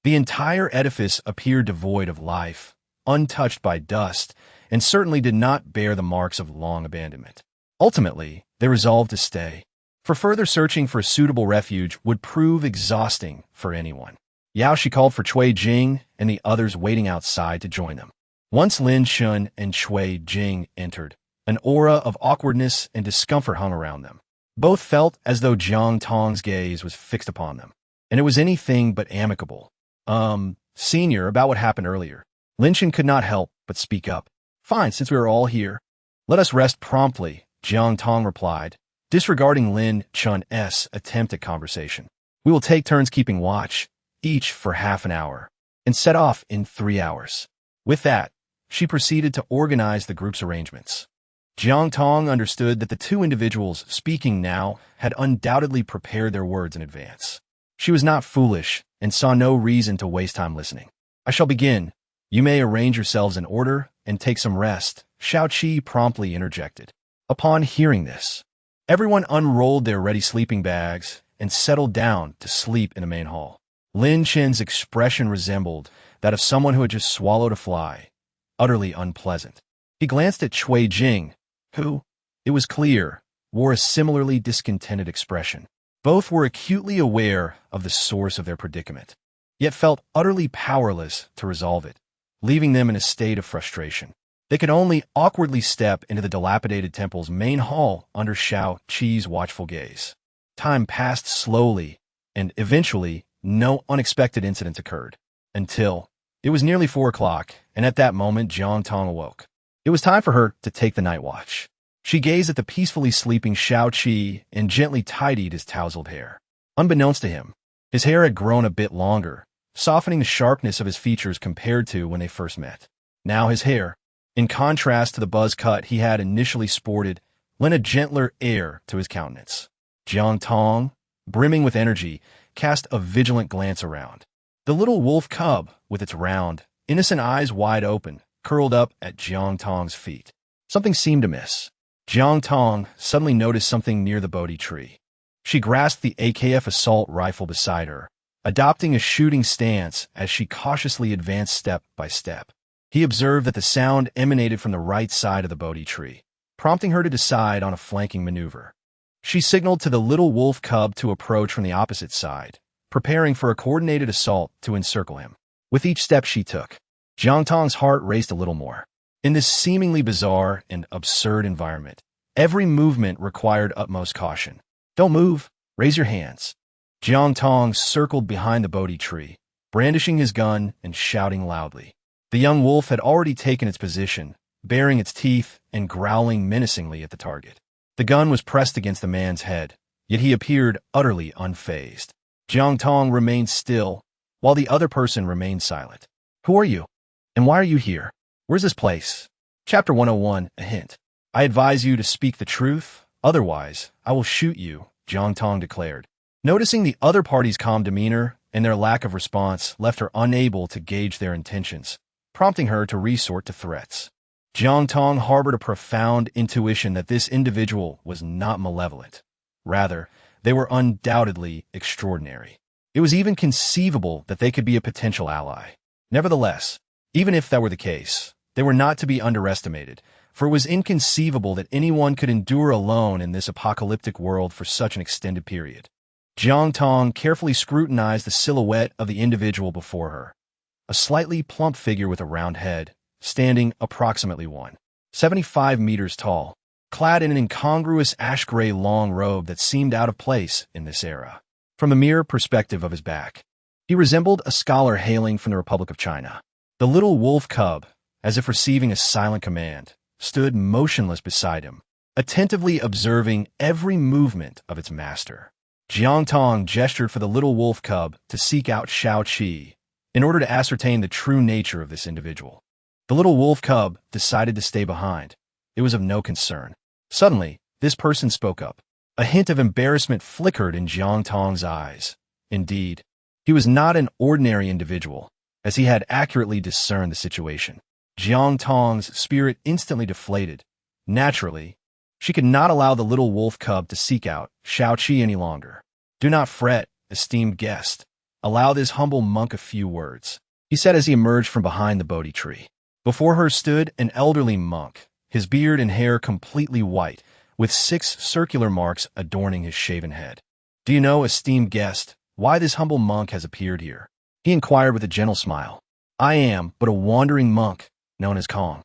The entire edifice appeared devoid of life, untouched by dust, and certainly did not bear the marks of long abandonment. Ultimately, they resolved to stay, for further searching for a suitable refuge would prove exhausting for anyone. Yaoshi called for Cui Jing and the others waiting outside to join them. Once Lin Shun and Cui Jing entered, an aura of awkwardness and discomfort hung around them. Both felt as though Jiang Tong's gaze was fixed upon them, and it was anything but amicable. Senior, about what happened earlier. Lin Shun could not help but speak up. Fine, since we are all here. Let us rest promptly, Jiang Tong replied, disregarding Lin Chun's attempt at conversation. We will take turns keeping watch, each for half an hour, and set off in 3 hours. With that, she proceeded to organize the group's arrangements. Jiang Tong understood that the 2 individuals speaking now had undoubtedly prepared their words in advance. She was not foolish and saw no reason to waste time listening. I shall begin. You may arrange yourselves in order and take some rest, Shao Qi promptly interjected. Upon hearing this, everyone unrolled their ready sleeping bags and settled down to sleep in the main hall. Lin Chen's expression resembled that of someone who had just swallowed a fly, utterly unpleasant. He glanced at Cui Jing, who, it was clear, wore a similarly discontented expression. Both were acutely aware of the source of their predicament, yet felt utterly powerless to resolve it, leaving them in a state of frustration. They could only awkwardly step into the dilapidated temple's main hall under Shao Qi's watchful gaze. Time passed slowly, and eventually, no unexpected incidents occurred, until it was nearly 4 o'clock, and at that moment Jiang Tong awoke. It was time for her to take the night watch. She gazed at the peacefully sleeping Shao Qi and gently tidied his tousled hair. Unbeknownst to him, his hair had grown a bit longer, softening the sharpness of his features compared to when they first met. Now his hair, in contrast to the buzz cut he had initially sported, lent a gentler air to his countenance. Jiang Tong, brimming with energy, cast a vigilant glance around. The little wolf cub, with its round, innocent eyes wide open, curled up at Jiang Tong's feet. Something seemed amiss. Jiang Tong suddenly noticed something near the Bodhi tree. She grasped the AKF assault rifle beside her, adopting a shooting stance as she cautiously advanced step by step. He observed that the sound emanated from the right side of the Bodhi tree, prompting her to decide on a flanking maneuver. She signaled to the little wolf cub to approach from the opposite side, preparing for a coordinated assault to encircle him. With each step she took, Jiang Tong's heart raced a little more. In this seemingly bizarre and absurd environment, every movement required utmost caution. Don't move. Raise your hands. Jiang Tong circled behind the Bodhi tree, brandishing his gun and shouting loudly. The young wolf had already taken its position, baring its teeth and growling menacingly at the target. The gun was pressed against the man's head, yet he appeared utterly unfazed. Jiang Tong remained still, while the other person remained silent. Who are you? And why are you here? Where's this place? Chapter 101, a hint. I advise you to speak the truth, otherwise I will shoot you, Jiang Tong declared. Noticing the other party's calm demeanor and their lack of response left her unable to gauge their intentions, prompting her to resort to threats. Jiang Tong harbored a profound intuition that this individual was not malevolent. Rather, they were undoubtedly extraordinary. It was even conceivable that they could be a potential ally. Nevertheless, even if that were the case, They were not to be underestimated, for it was inconceivable that anyone could endure alone in this apocalyptic world for such an extended period. Jiang Tong carefully scrutinized the silhouette of the individual before her, a slightly plump figure with a round head, standing approximately 175 meters tall, clad in an incongruous ash-gray long robe that seemed out of place in this era. From the mere perspective of his back, he resembled a scholar hailing from the Republic of China. The little wolf cub, as if receiving a silent command, stood motionless beside him, attentively observing every movement of its master. Jiang Tong gestured for the little wolf cub to seek out Shao-Chi in order to ascertain the true nature of this individual. The little wolf cub decided to stay behind. It was of no concern. Suddenly, this person spoke up. A hint of embarrassment flickered in Jiang Tong's eyes. Indeed, he was not an ordinary individual, as he had accurately discerned the situation. Jiang Tong's spirit instantly deflated. Naturally, she could not allow the little wolf cub to seek out Shao-Chi any longer. "Do not fret, esteemed guest. Allow this humble monk a few words," he said as he emerged from behind the Bodhi tree. Before her stood an elderly monk, his beard and hair completely white, with 6 circular marks adorning his shaven head. "Do you know, esteemed guest, why this humble monk has appeared here?" he inquired with a gentle smile. "I am but a wandering monk, known as Kong,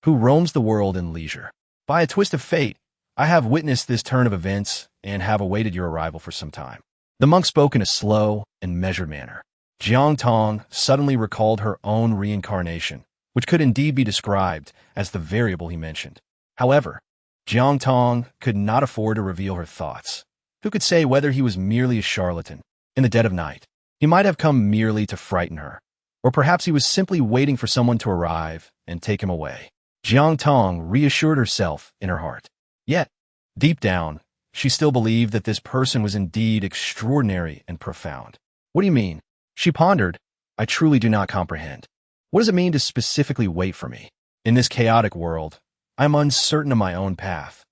who roams the world in leisure. By a twist of fate, I have witnessed this turn of events and have awaited your arrival for some time." The monk spoke in a slow and measured manner. Jiang Tong suddenly recalled her own reincarnation, which could indeed be described as the variable he mentioned. However, Jiang Tong could not afford to reveal her thoughts. Who could say whether he was merely a charlatan? In the dead of night, he might have come merely to frighten her, or perhaps he was simply waiting for someone to arrive and take him away. Jiang Tong reassured herself in her heart. Yet, deep down, she still believed that this person was indeed extraordinary and profound. "What do you mean?" she pondered. "I truly do not comprehend. What does it mean to specifically wait for me? In this chaotic world, I am uncertain of my own path.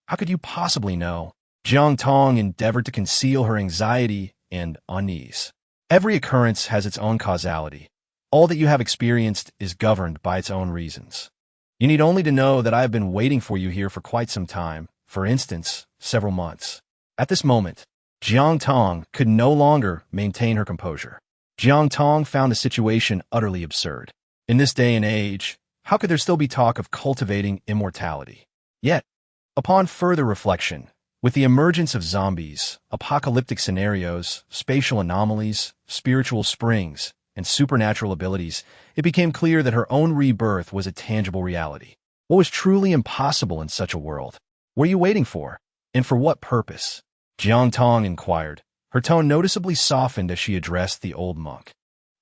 How could you possibly know?" Jiang Tong endeavored to conceal her anxiety and unease. "Every occurrence has its own causality. All that you have experienced is governed by its own reasons. You need only to know that I have been waiting for you here for quite some time, for instance, several months." At this moment, Jiang Tong could no longer maintain her composure. Jiang Tong found the situation utterly absurd. In this day and age, how could there still be talk of cultivating immortality? Yet, upon further reflection, with the emergence of zombies, apocalyptic scenarios, spatial anomalies, spiritual springs, and supernatural abilities, it became clear that her own rebirth was a tangible reality. What was truly impossible in such a world? What are you waiting for? And for what purpose? Jiang Tong inquired. Her tone noticeably softened as she addressed the old monk.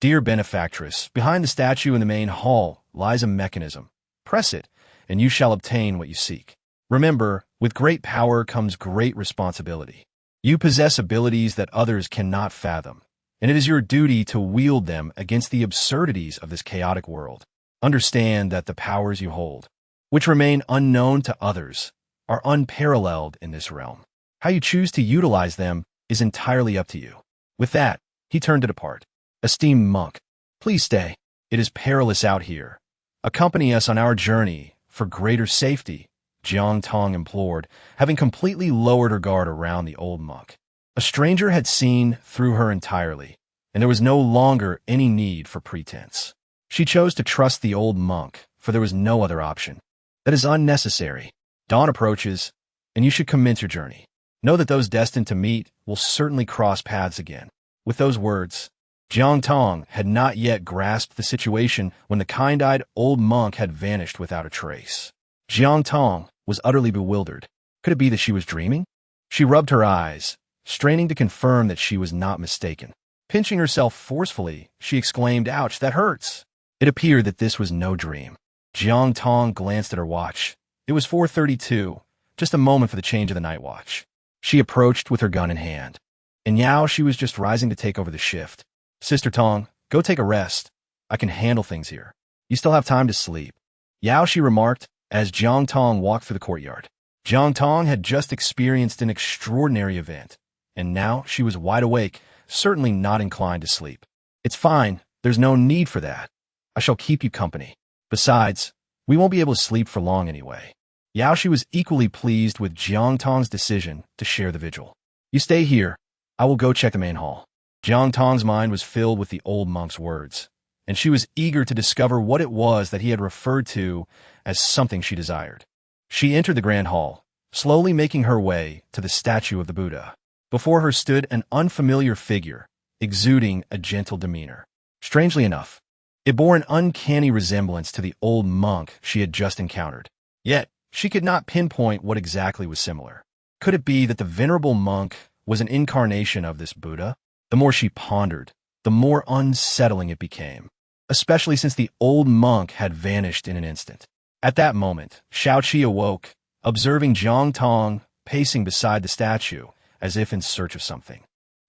"Dear benefactress, behind the statue in the main hall lies a mechanism. Press it, and you shall obtain what you seek. Remember, with great power comes great responsibility. You possess abilities that others cannot fathom, and it is your duty to wield them against the absurdities of this chaotic world. Understand that the powers you hold, which remain unknown to others, are unparalleled in this realm. How you choose to utilize them is entirely up to you." With that, he turned to depart. "Esteemed monk, please stay. It is perilous out here. Accompany us on our journey for greater safety," Jiang Tong implored, having completely lowered her guard around the old monk. A stranger had seen through her entirely, and there was no longer any need for pretense. She chose to trust the old monk, for there was no other option. "That is unnecessary. Dawn approaches, and you should commence your journey. Know that those destined to meet will certainly cross paths again." With those words, Jiang Tong had not yet grasped the situation when the kind-eyed old monk had vanished without a trace. Jiang Tong was utterly bewildered. Could it be that she was dreaming? She rubbed her eyes, straining to confirm that she was not mistaken. Pinching herself forcefully, she exclaimed, "Ouch, that hurts!" It appeared that this was no dream. Jiang Tong glanced at her watch. It was 4:32, just a moment for the change of the night watch. She approached with her gun in hand. And now she was just rising to take over the shift. "Sister Tong, go take a rest. I can handle things here. You still have time to sleep." "Yao," she remarked, as Jiang Tong walked through the courtyard. Jiang Tong had just experienced an extraordinary event, and now she was wide awake, certainly not inclined to sleep. "It's fine. There's no need for that. I shall keep you company. Besides, We won't be able to sleep for long anyway. Yaoshi was equally pleased with Jiang Tong's decision to share the vigil. You stay here. I will go check the main hall. Jiang Tong's mind was filled with the old monk's words, and she was eager to discover what it was that he had referred to as something she desired. She entered the grand hall, slowly making her way to the statue of the Buddha. Before her stood an unfamiliar figure, exuding a gentle demeanor. Strangely enough, it bore an uncanny resemblance to the old monk she had just encountered. Yet, she could not pinpoint what exactly was similar. Could it be that the venerable monk was an incarnation of this Buddha? The more she pondered, the more unsettling it became, especially since the old monk had vanished in an instant. At that moment, Xiaoqi awoke, observing Jiang Tong pacing beside the statue, as if in search of something.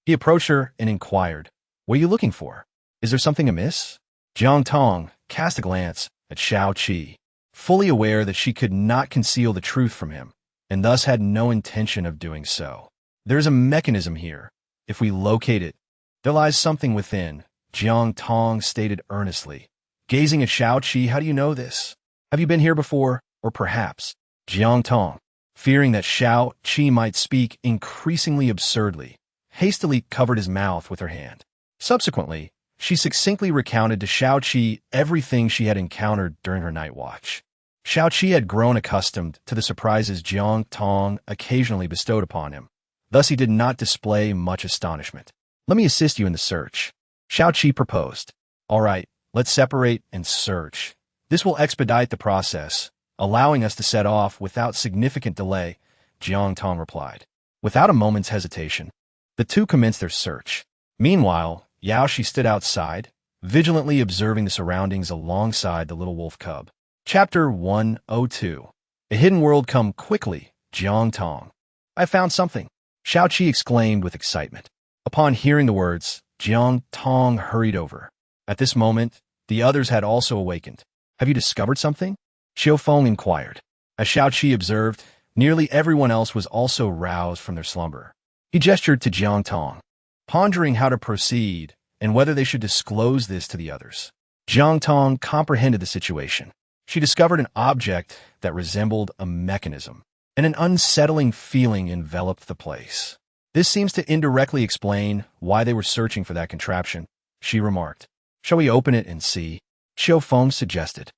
He approached her and inquired, "What are you looking for? Is there something amiss?" Jiang Tong cast a glance at Xiaoqi, fully aware that she could not conceal the truth from him, and thus had no intention of doing so. "There is a mechanism here. If we locate it, there lies something within," Jiang Tong stated earnestly. Gazing at Xiaoqi, "How do you know this? Have you been here before, or perhaps?" Jiang Tong, fearing that Xiaoqi might speak increasingly absurdly, hastily covered his mouth with her hand. Subsequently, she succinctly recounted to Xiaoqi everything she had encountered during her night watch. Xiaoqi had grown accustomed to the surprises Jiang Tong occasionally bestowed upon him. Thus he did not display much astonishment. "Let me assist you in the search," Xiaoqi proposed. "All right, let's separate and search. This will expedite the process, allowing us to set off without significant delay," Jiang Tong replied. Without a moment's hesitation, the two commenced their search. Meanwhile, Yaoshi stood outside, vigilantly observing the surroundings alongside the little wolf cub. Chapter 102. A hidden world. "Come quickly, Jiang Tong. I found something," Xiaoqi exclaimed with excitement. Upon hearing the words, Jiang Tong hurried over. At this moment, the others had also awakened. "Have you discovered something?" Xiaofeng inquired. As Xiaoqi observed, nearly everyone else was also roused from their slumber. He gestured to Jiang Tong, pondering how to proceed and whether they should disclose this to the others. Jiang Tong comprehended the situation. She discovered an object that resembled a mechanism, and an unsettling feeling enveloped the place. "This seems to indirectly explain why they were searching for that contraption," she remarked. "Shall we open it and see?" Xiaofeng suggested.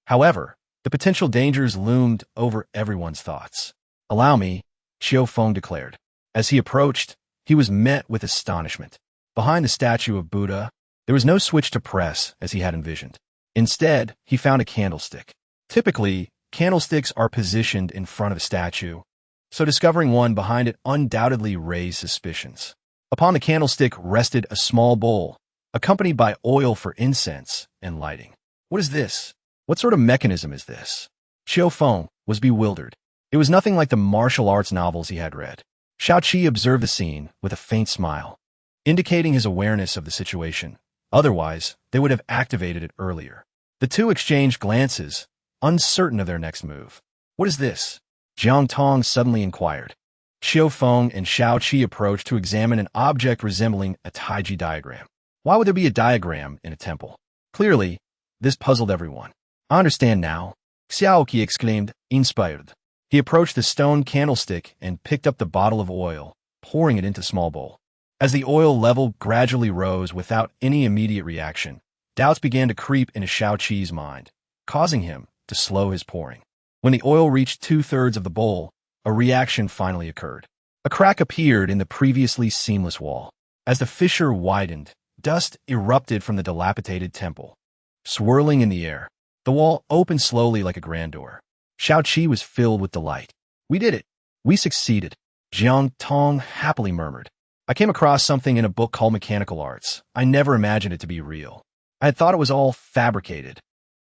However, the potential dangers loomed over everyone's thoughts. "Allow me," Xiaofeng declared. As he approached, he was met with astonishment. Behind the statue of Buddha, there was no switch to press as he had envisioned. Instead, he found a candlestick. Typically, candlesticks are positioned in front of a statue, so discovering one behind it undoubtedly raised suspicions. Upon the candlestick rested a small bowl, accompanied by oil for incense and lighting. "What is this? What sort of mechanism is this?" Xiaofeng was bewildered. It was nothing like the martial arts novels he had read. Xiaoqi observed the scene with a faint smile, indicating his awareness of the situation. Otherwise, they would have activated it earlier. The two exchanged glances, uncertain of their next move. "What is this?" Jiang Tong suddenly inquired. Xiaofeng and Xiaoqi approached to examine an object resembling a Taiji diagram. Why would there be a diagram in a temple? Clearly, this puzzled everyone. "I understand now," Xiaoqi exclaimed, inspired. He approached the stone candlestick and picked up the bottle of oil, pouring it into a small bowl. As the oil level gradually rose without any immediate reaction, doubts began to creep into Xiaoqi's mind, causing him to slow his pouring. When the oil reached 2/3 of the bowl, a reaction finally occurred. A crack appeared in the previously seamless wall. As the fissure widened, dust erupted from the dilapidated temple, swirling in the air. The wall opened slowly like a grand door. Xiaoqi was filled with delight. "We did it! We succeeded!" Jiang Tong happily murmured. "I came across something in a book called Mechanical Arts. I never imagined it to be real. I had thought it was all fabricated,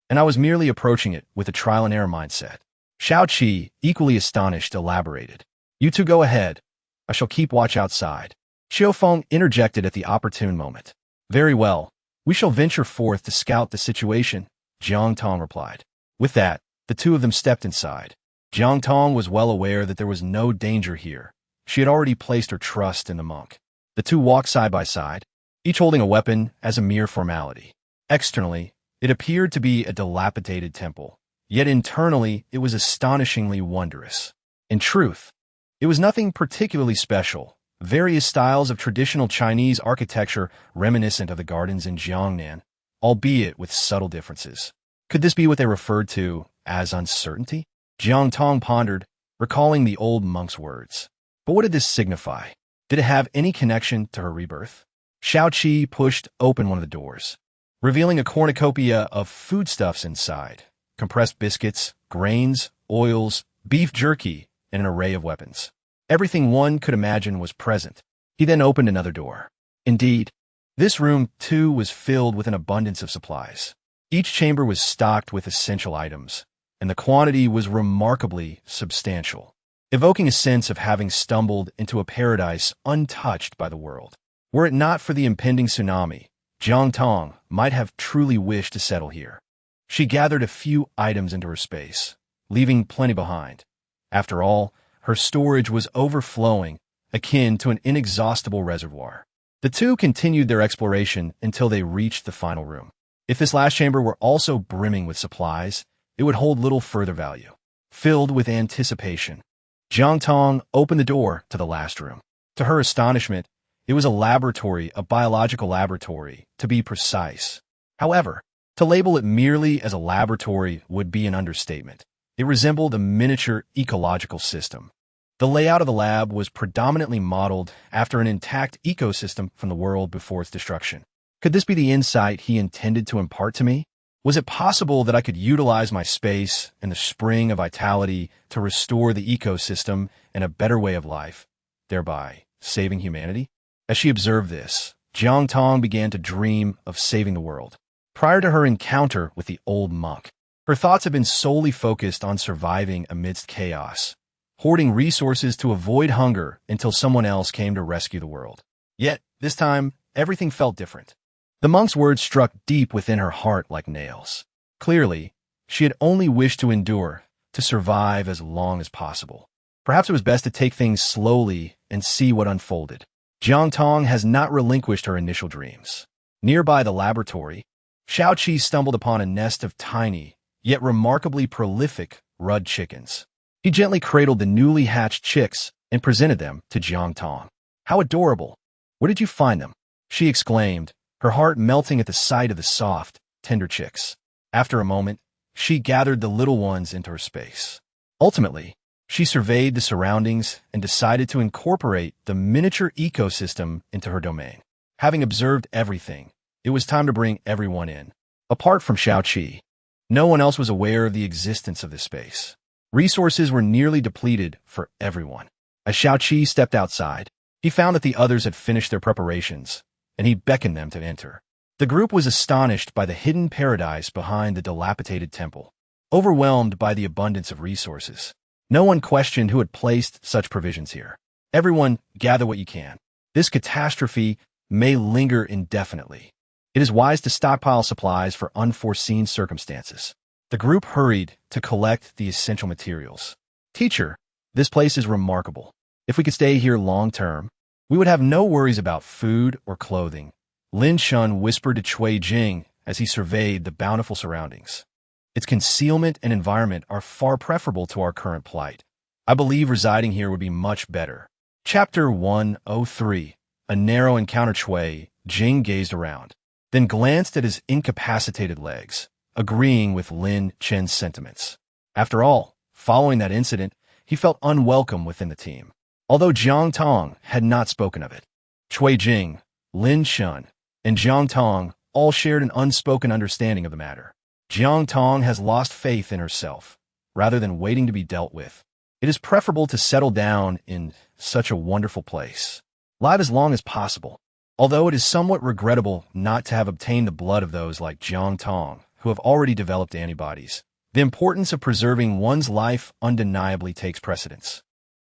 and I was merely approaching it with a trial-and-error mindset." Xiaoqi, equally astonished, elaborated. "You two go ahead. I shall keep watch outside." Xiaofeng interjected at the opportune moment. "Very well. We shall venture forth to scout the situation," Jiang Tong replied. With that, the two of them stepped inside. Jiang Tong was well aware that there was no danger here. She had already placed her trust in the monk. The two walked side by side, each holding a weapon as a mere formality. Externally, it appeared to be a dilapidated temple. yet internally it was astonishingly wondrous. In truth, it was nothing particularly special. Various styles of traditional Chinese architecture reminiscent of the gardens in Jiangnan, albeit with subtle differences. Could this be what they referred to as uncertainty? Jiang Tong pondered, recalling the old monk's words. But what did this signify? Did it have any connection to her rebirth? Xiaoqi pushed open one of the doors, revealing a cornucopia of foodstuffs inside: compressed biscuits, grains, oils, beef jerky, and an array of weapons. Everything one could imagine was present. He then opened another door. Indeed, this room, too, was filled with an abundance of supplies. Each chamber was stocked with essential items, and the quantity was remarkably substantial, evoking a sense of having stumbled into a paradise untouched by the world. Were it not for the impending tsunami, Jiang Tong might have truly wished to settle here. She gathered a few items into her space, leaving plenty behind. After all, her storage was overflowing, akin to an inexhaustible reservoir. The two continued their exploration until they reached the final room. If this last chamber were also brimming with supplies, it would hold little further value. Filled with anticipation, Jiang Tong opened the door to the last room. To her astonishment, it was a laboratory, a biological laboratory, to be precise. However, to label it merely as a laboratory would be an understatement. It resembled a miniature ecological system. The layout of the lab was predominantly modeled after an intact ecosystem from the world before its destruction. Could this be the insight he intended to impart to me? Was it possible that I could utilize my space and the spring of vitality to restore the ecosystem and a better way of life, thereby saving humanity? As she observed this, Jiang Tong began to dream of saving the world. Prior to her encounter with the old monk, her thoughts had been solely focused on surviving amidst chaos, hoarding resources to avoid hunger until someone else came to rescue the world. Yet, this time, everything felt different. The monk's words struck deep within her heart like nails. Clearly, she had only wished to endure, to survive as long as possible. Perhaps it was best to take things slowly and see what unfolded. Jiang Tong has not relinquished her initial dreams. Nearby the laboratory, Xiaoqi stumbled upon a nest of tiny, yet remarkably prolific, rud chickens. He gently cradled the newly hatched chicks and presented them to Jiang Tong. "How adorable! Where did you find them?" she exclaimed, her heart melting at the sight of the soft, tender chicks. After a moment, she gathered the little ones into her space. Ultimately, she surveyed the surroundings and decided to incorporate the miniature ecosystem into her domain. Having observed everything, it was time to bring everyone in. Apart from Xiaoqi, no one else was aware of the existence of this space. Resources were nearly depleted for everyone. As Xiaoqi stepped outside, he found that the others had finished their preparations, and he beckoned them to enter. The group was astonished by the hidden paradise behind the dilapidated temple, overwhelmed by the abundance of resources. No one questioned who had placed such provisions here. Everyone, gather what you can. This catastrophe may linger indefinitely. It is wise to stockpile supplies for unforeseen circumstances. The group hurried to collect the essential materials. "Teacher, this place is remarkable. If we could stay here long term, we would have no worries about food or clothing," Lin Shun whispered to Cui Jing as he surveyed the bountiful surroundings. "Its concealment and environment are far preferable to our current plight. I believe residing here would be much better." Chapter 103. A narrow encounter. Cui Jing gazed around, then glanced at his incapacitated legs, agreeing with Lin Chen's sentiments. After all, following that incident, he felt unwelcome within the team. Although Jiang Tong had not spoken of it, Cui Jing, Lin Shun, and Jiang Tong all shared an unspoken understanding of the matter. Jiang Tong has lost faith in herself. Rather than waiting to be dealt with, it is preferable to settle down in such a wonderful place, live as long as possible. Although it is somewhat regrettable not to have obtained the blood of those like Jiang Tong, who have already developed antibodies, the importance of preserving one's life undeniably takes precedence.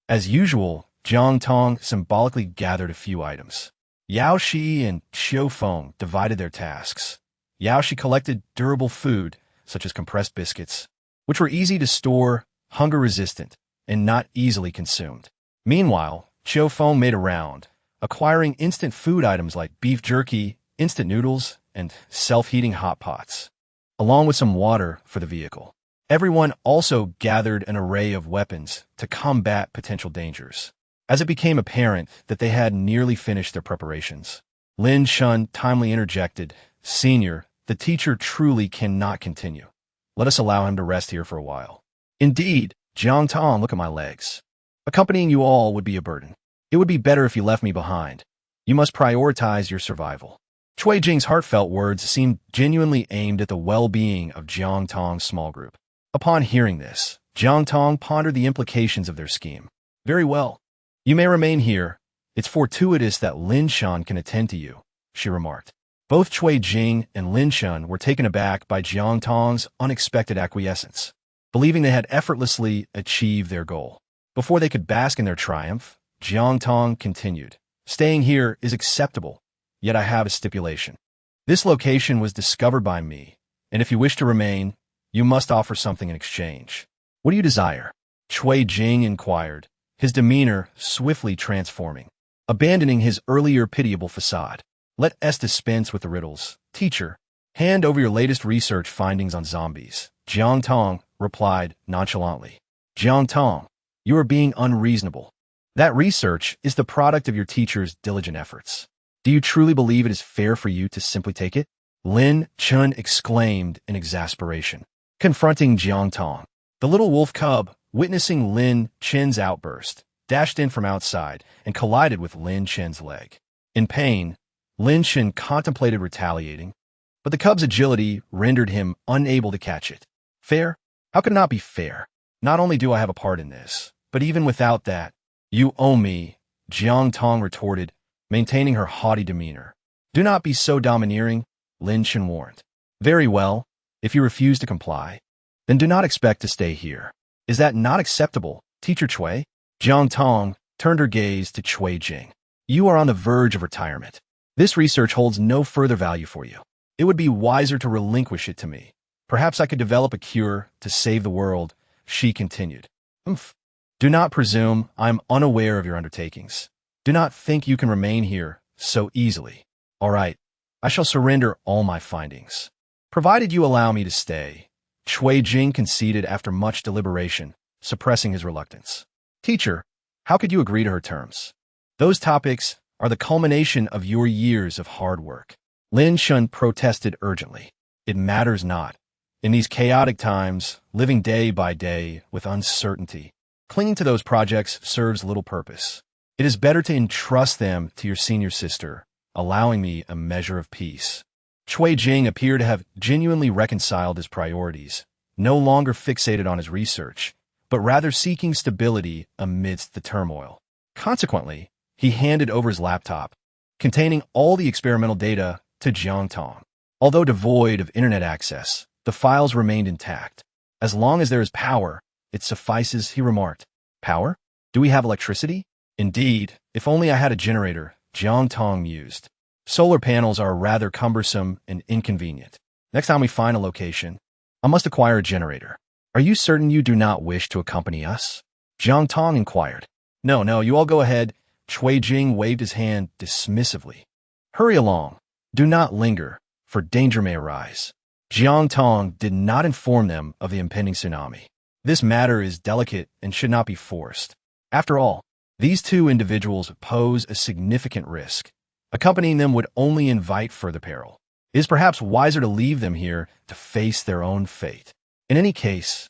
As usual, Jiang Tong symbolically gathered a few items. Yao Shi and Xiu Feng divided their tasks. Yao Shi collected durable food, such as compressed biscuits, which were easy to store, hunger-resistant, and not easily consumed. Meanwhile, Xiu Feng made a round, acquiring instant food items like beef jerky, instant noodles, and self-heating hot pots, along with some water for the vehicle. Everyone also gathered an array of weapons to combat potential dangers. As it became apparent that they had nearly finished their preparations, Lin Shun timely interjected, "Senior, the teacher truly cannot continue. Let us allow him to rest here for a while." "Indeed, Jiang Tong, look at my legs. Accompanying you all would be a burden. It would be better if you left me behind. You must prioritize your survival." Cui Jing's heartfelt words seemed genuinely aimed at the well-being of Jiang Tong's small group. Upon hearing this, Jiang Tong pondered the implications of their scheme. "Very well. You may remain here. It's fortuitous that Lin Shun can attend to you," she remarked. Both Cui Jing and Lin Shun were taken aback by Jiang Tong's unexpected acquiescence, believing they had effortlessly achieved their goal. Before they could bask in their triumph, Jiang Tong continued, "Staying here is acceptable, yet I have a stipulation. This location was discovered by me, and if you wish to remain, you must offer something in exchange." "What do you desire?" Cui Jing inquired, his demeanor swiftly transforming. Abandoning his earlier pitiable facade, "Let us dispense with the riddles. Teacher, hand over your latest research findings on zombies," Jiang Tong replied nonchalantly. "Jiang Tong, you are being unreasonable. That research is the product of your teacher's diligent efforts. Do you truly believe it is fair for you to simply take it?" Lin Chun exclaimed in exasperation, confronting Jiang Tong. The little wolf cub, witnessing Lin Chen's outburst, dashed in from outside and collided with Lin Chen's leg. In pain, Lin Chen contemplated retaliating, but the cub's agility rendered him unable to catch it. "Fair? How could it not be fair? Not only do I have a part in this, but even without that, you owe me," Jiang Tong retorted, maintaining her haughty demeanor. "Do not be so domineering," Lin Chen warned. "Very well. If you refuse to comply, then do not expect to stay here. Is that not acceptable, Teacher Cui?" Jiang Tong turned her gaze to Cui Jing. "You are on the verge of retirement. This research holds no further value for you. It would be wiser to relinquish it to me. Perhaps I could develop a cure to save the world," she continued. "Do not presume I am unaware of your undertakings. Do not think you can remain here so easily. All right, I shall surrender all my findings, provided you allow me to stay," Cui Jing conceded after much deliberation, suppressing his reluctance. "Teacher, how could you agree to her terms? Those topics are the culmination of your years of hard work." Lin Shun protested urgently. "It matters not. In these chaotic times, living day by day with uncertainty, clinging to those projects serves little purpose. It is better to entrust them to your senior sister, allowing me a measure of peace." Cui Jing appeared to have genuinely reconciled his priorities, no longer fixated on his research, but rather seeking stability amidst the turmoil. Consequently, he handed over his laptop, containing all the experimental data, to Jiang Tong. Although devoid of internet access, the files remained intact. "As long as there is power, it suffices," he remarked. "Power? Do we have electricity?" "Indeed, if only I had a generator," Jiang Tong mused. "Solar panels are rather cumbersome and inconvenient. Next time we find a location, I must acquire a generator." "Are you certain you do not wish to accompany us?" Jiang Tong inquired. No, you all go ahead," Cui Jing waved his hand dismissively. "Hurry along. Do not linger, for danger may arise." Jiang Tong did not inform them of the impending tsunami. This matter is delicate and should not be forced. After all, these two individuals pose a significant risk. Accompanying them would only invite further peril. It is perhaps wiser to leave them here to face their own fate. In any case,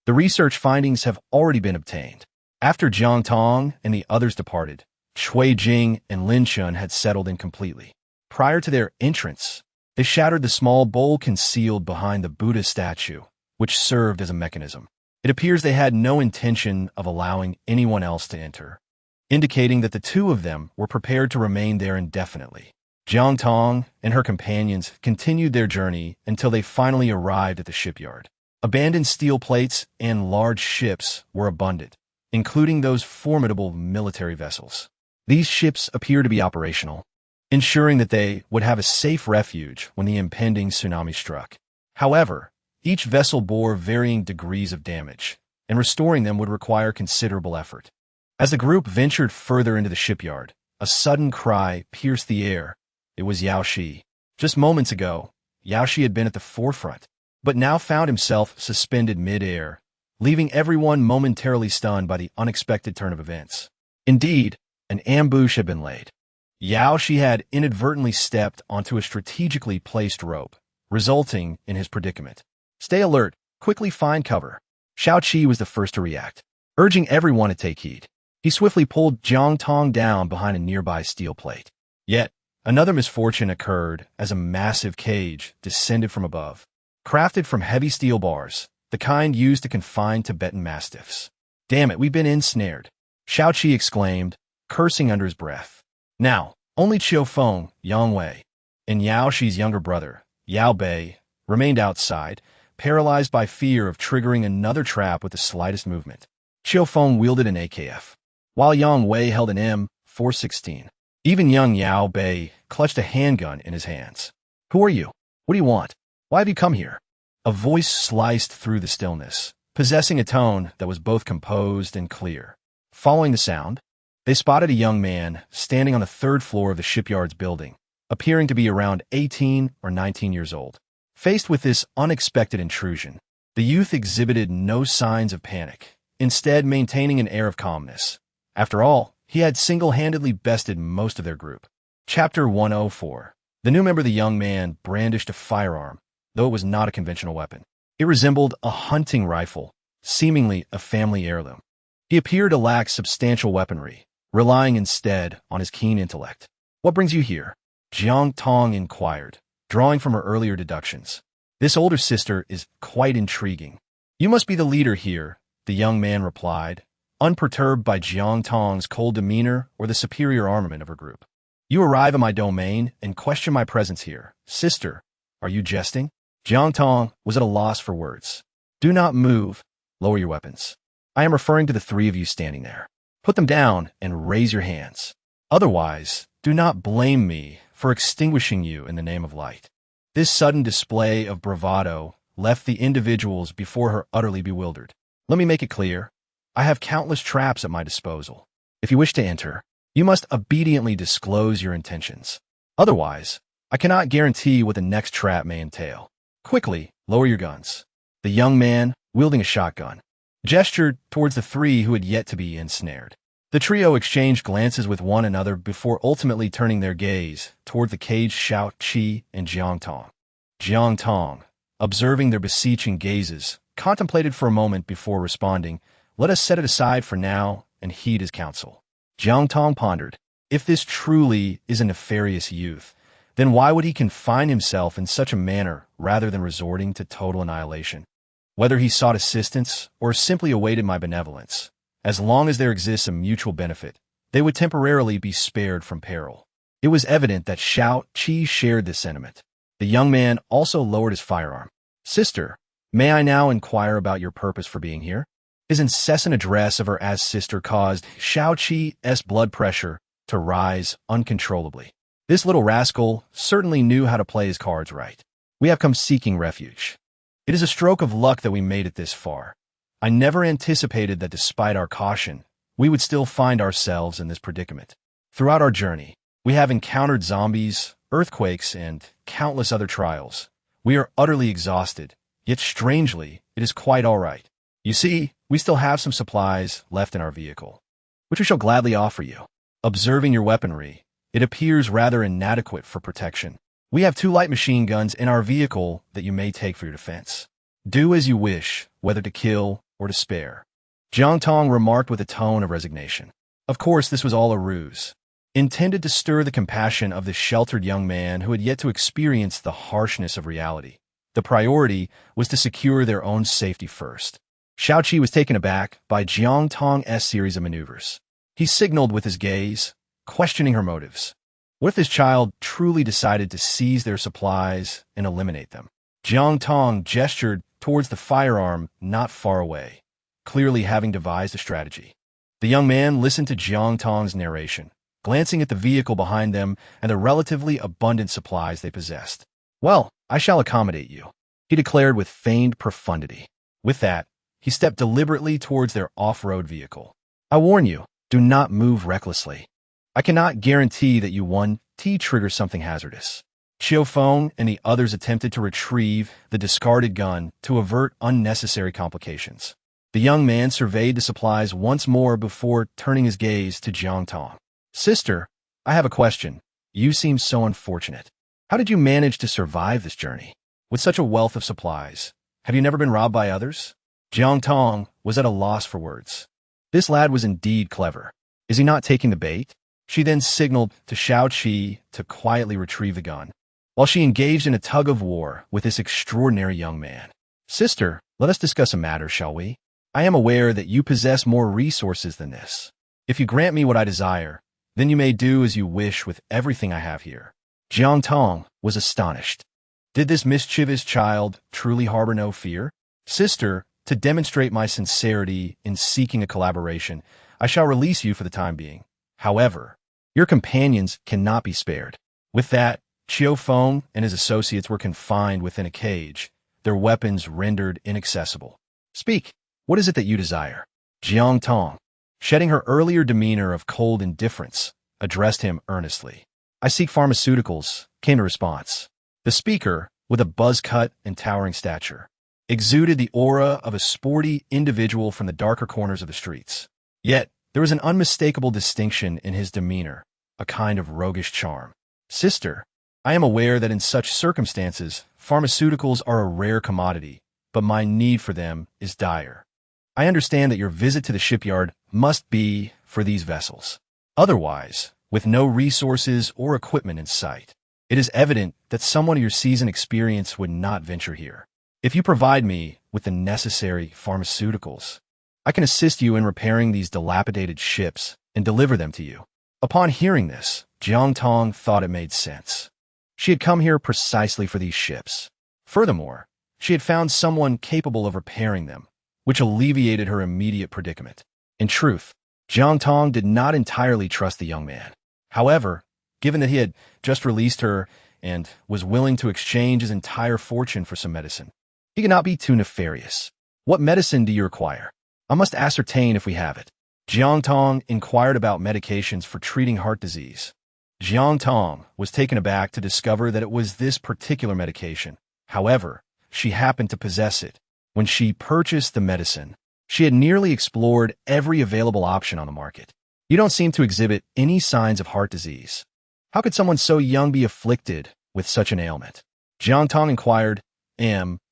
the research findings have already been obtained. After Jiang Tong and the others departed, Cui Jing and Lin Chun had settled in completely. Prior to their entrance, they shattered the small bowl concealed behind the Buddha statue, which served as a mechanism. It appears they had no intention of allowing anyone else to enter, indicating that the two of them were prepared to remain there indefinitely. Jiang Tong and her companions continued their journey until they finally arrived at the shipyard. Abandoned steel plates and large ships were abundant, including those formidable military vessels. These ships appear to be operational, ensuring that they would have a safe refuge when the impending tsunami struck. However, each vessel bore varying degrees of damage, and restoring them would require considerable effort. As the group ventured further into the shipyard, a sudden cry pierced the air. It was Yao Shi. Just moments ago, Yao Shi had been at the forefront, but now found himself suspended mid-air, leaving everyone momentarily stunned by the unexpected turn of events. Indeed, an ambush had been laid. Yao Shi had inadvertently stepped onto a strategically placed rope, resulting in his predicament. Stay alert, quickly find cover. Xiao Qi was the first to react, urging everyone to take heed. He swiftly pulled Jiang Tong down behind a nearby steel plate. Yet, another misfortune occurred as a massive cage descended from above. Crafted from heavy steel bars, the kind used to confine Tibetan mastiffs. Damn it, we've been ensnared, Xiao Qi exclaimed, cursing under his breath. Now, only Qiu Feng, Yang Wei, and Yao Shi's younger brother, Yao Bei, remained outside, paralyzed by fear of triggering another trap with the slightest movement. Qiu Feng wielded an AKF, while Yang Wei held an M416. Even young Yao Bei clutched a handgun in his hands. Who are you? What do you want? Why have you come here? A voice sliced through the stillness, possessing a tone that was both composed and clear. Following the sound, they spotted a young man standing on the third floor of the shipyard's building, appearing to be around 18 or 19 years old. Faced with this unexpected intrusion, the youth exhibited no signs of panic, instead maintaining an air of calmness. After all, he had single-handedly bested most of their group. Chapter 104. The new member of the young man brandished a firearm, though it was not a conventional weapon. It resembled a hunting rifle, seemingly a family heirloom. He appeared to lack substantial weaponry, relying instead on his keen intellect. What brings you here? Jiang Tong inquired, drawing from her earlier deductions. This older sister is quite intriguing. You must be the leader here, the young man replied, unperturbed by Jiang Tong's cold demeanor or the superior armament of her group. You arrive in my domain and question my presence here. Sister, are you jesting? Jiang Tong was at a loss for words. Do not move. Lower your weapons. I am referring to the three of you standing there. Put them down and raise your hands. Otherwise, do not blame me for extinguishing you in the name of light. This sudden display of bravado left the individuals before her utterly bewildered. Let me make it clear. I have countless traps at my disposal. If you wish to enter, you must obediently disclose your intentions. Otherwise, I cannot guarantee what the next trap may entail. Quickly, lower your guns. The young man, wielding a shotgun, gestured towards the three who had yet to be ensnared. The trio exchanged glances with one another before ultimately turning their gaze toward the caged Xiao Qi and Jiang Tong. Jiang Tong, observing their beseeching gazes, contemplated for a moment before responding, "Let us set it aside for now and heed his counsel." Jiang Tong pondered, if this truly is a nefarious youth, then why would he confine himself in such a manner rather than resorting to total annihilation? Whether he sought assistance or simply awaited my benevolence, as long as there exists a mutual benefit, they would temporarily be spared from peril. It was evident that Xiao Qi shared this sentiment. The young man also lowered his firearm. Sister, may I now inquire about your purpose for being here? His incessant address of her as sister caused Xiao Qi's blood pressure to rise uncontrollably. This little rascal certainly knew how to play his cards right. We have come seeking refuge. It is a stroke of luck that we made it this far. I never anticipated that despite our caution, we would still find ourselves in this predicament. Throughout our journey, we have encountered zombies, earthquakes, and countless other trials. We are utterly exhausted, yet strangely, it is quite all right. You see, we still have some supplies left in our vehicle, which we shall gladly offer you. Observing your weaponry, it appears rather inadequate for protection. We have 2 light machine guns in our vehicle that you may take for your defense. Do as you wish, whether to kill or to spare. Jiang Tong remarked with a tone of resignation. Of course, this was all a ruse, intended to stir the compassion of the sheltered young man who had yet to experience the harshness of reality. The priority was to secure their own safety first. Xiao Qi was taken aback by Jiang Tong's series of maneuvers. He signaled with his gaze, questioning her motives. What if this child truly decided to seize their supplies and eliminate them? Jiang Tong gestured towards the firearm not far away, clearly having devised a strategy. The young man listened to Jiang Tong's narration, glancing at the vehicle behind them and the relatively abundant supplies they possessed. Well, I shall accommodate you, he declared with feigned profundity. With that, he stepped deliberately towards their off-road vehicle. I warn you, do not move recklessly. I cannot guarantee that you 1T trigger something hazardous. Qiu Feng and the others attempted to retrieve the discarded gun to avert unnecessary complications. The young man surveyed the supplies once more before turning his gaze to Jiang Tong. Sister, I have a question. You seem so unfortunate. How did you manage to survive this journey? With such a wealth of supplies, have you never been robbed by others? Jiang Tong was at a loss for words. This lad was indeed clever. Is he not taking the bait? She then signaled to Shao Qi to quietly retrieve the gun, while she engaged in a tug-of-war with this extraordinary young man. Sister, let us discuss a matter, shall we? I am aware that you possess more resources than this. If you grant me what I desire, then you may do as you wish with everything I have here. Jiang Tong was astonished. Did this mischievous child truly harbor no fear? Sister, to demonstrate my sincerity in seeking a collaboration, I shall release you for the time being. However, your companions cannot be spared. With that, Qiu Feng and his associates were confined within a cage, their weapons rendered inaccessible. Speak, what is it that you desire? Jiang Tong, shedding her earlier demeanor of cold indifference, addressed him earnestly. I seek pharmaceuticals, came the response. The speaker, with a buzz cut and towering stature, exuded the aura of a sporty individual from the darker corners of the streets. Yet, there was an unmistakable distinction in his demeanor, a kind of roguish charm. Sister, I am aware that in such circumstances, pharmaceuticals are a rare commodity, but my need for them is dire. I understand that your visit to the shipyard must be for these vessels. Otherwise, with no resources or equipment in sight, it is evident that someone of your seasoned experience would not venture here. If you provide me with the necessary pharmaceuticals, I can assist you in repairing these dilapidated ships and deliver them to you. Upon hearing this, Jiang Tong thought it made sense. She had come here precisely for these ships. Furthermore, she had found someone capable of repairing them, which alleviated her immediate predicament. In truth, Jiang Tong did not entirely trust the young man. However, given that he had just released her and was willing to exchange his entire fortune for some medicine, he could not be too nefarious. What medicine do you require? I must ascertain if we have it. Jiang Tong inquired about medications for treating heart disease. Jiang Tong was taken aback to discover that it was this particular medication. However, she happened to possess it. When she purchased the medicine, she had nearly explored every available option on the market. You don't seem to exhibit any signs of heart disease. How could someone so young be afflicted with such an ailment? Jiang Tong inquired.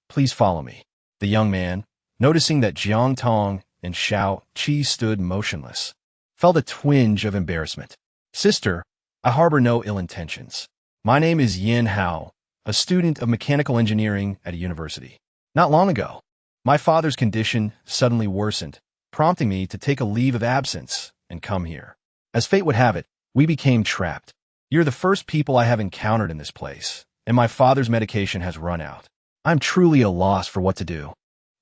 Please follow me. The young man, noticing that Jiang Tong and Shao Qi stood motionless, felt a twinge of embarrassment. Sister, I harbor no ill intentions. My name is Yin Hao, a student of mechanical engineering at a university. Not long ago, my father's condition suddenly worsened, prompting me to take a leave of absence and come here. As fate would have it, we became trapped. You're the first people I have encountered in this place, and my father's medication has run out. I'm truly at a loss for what to do.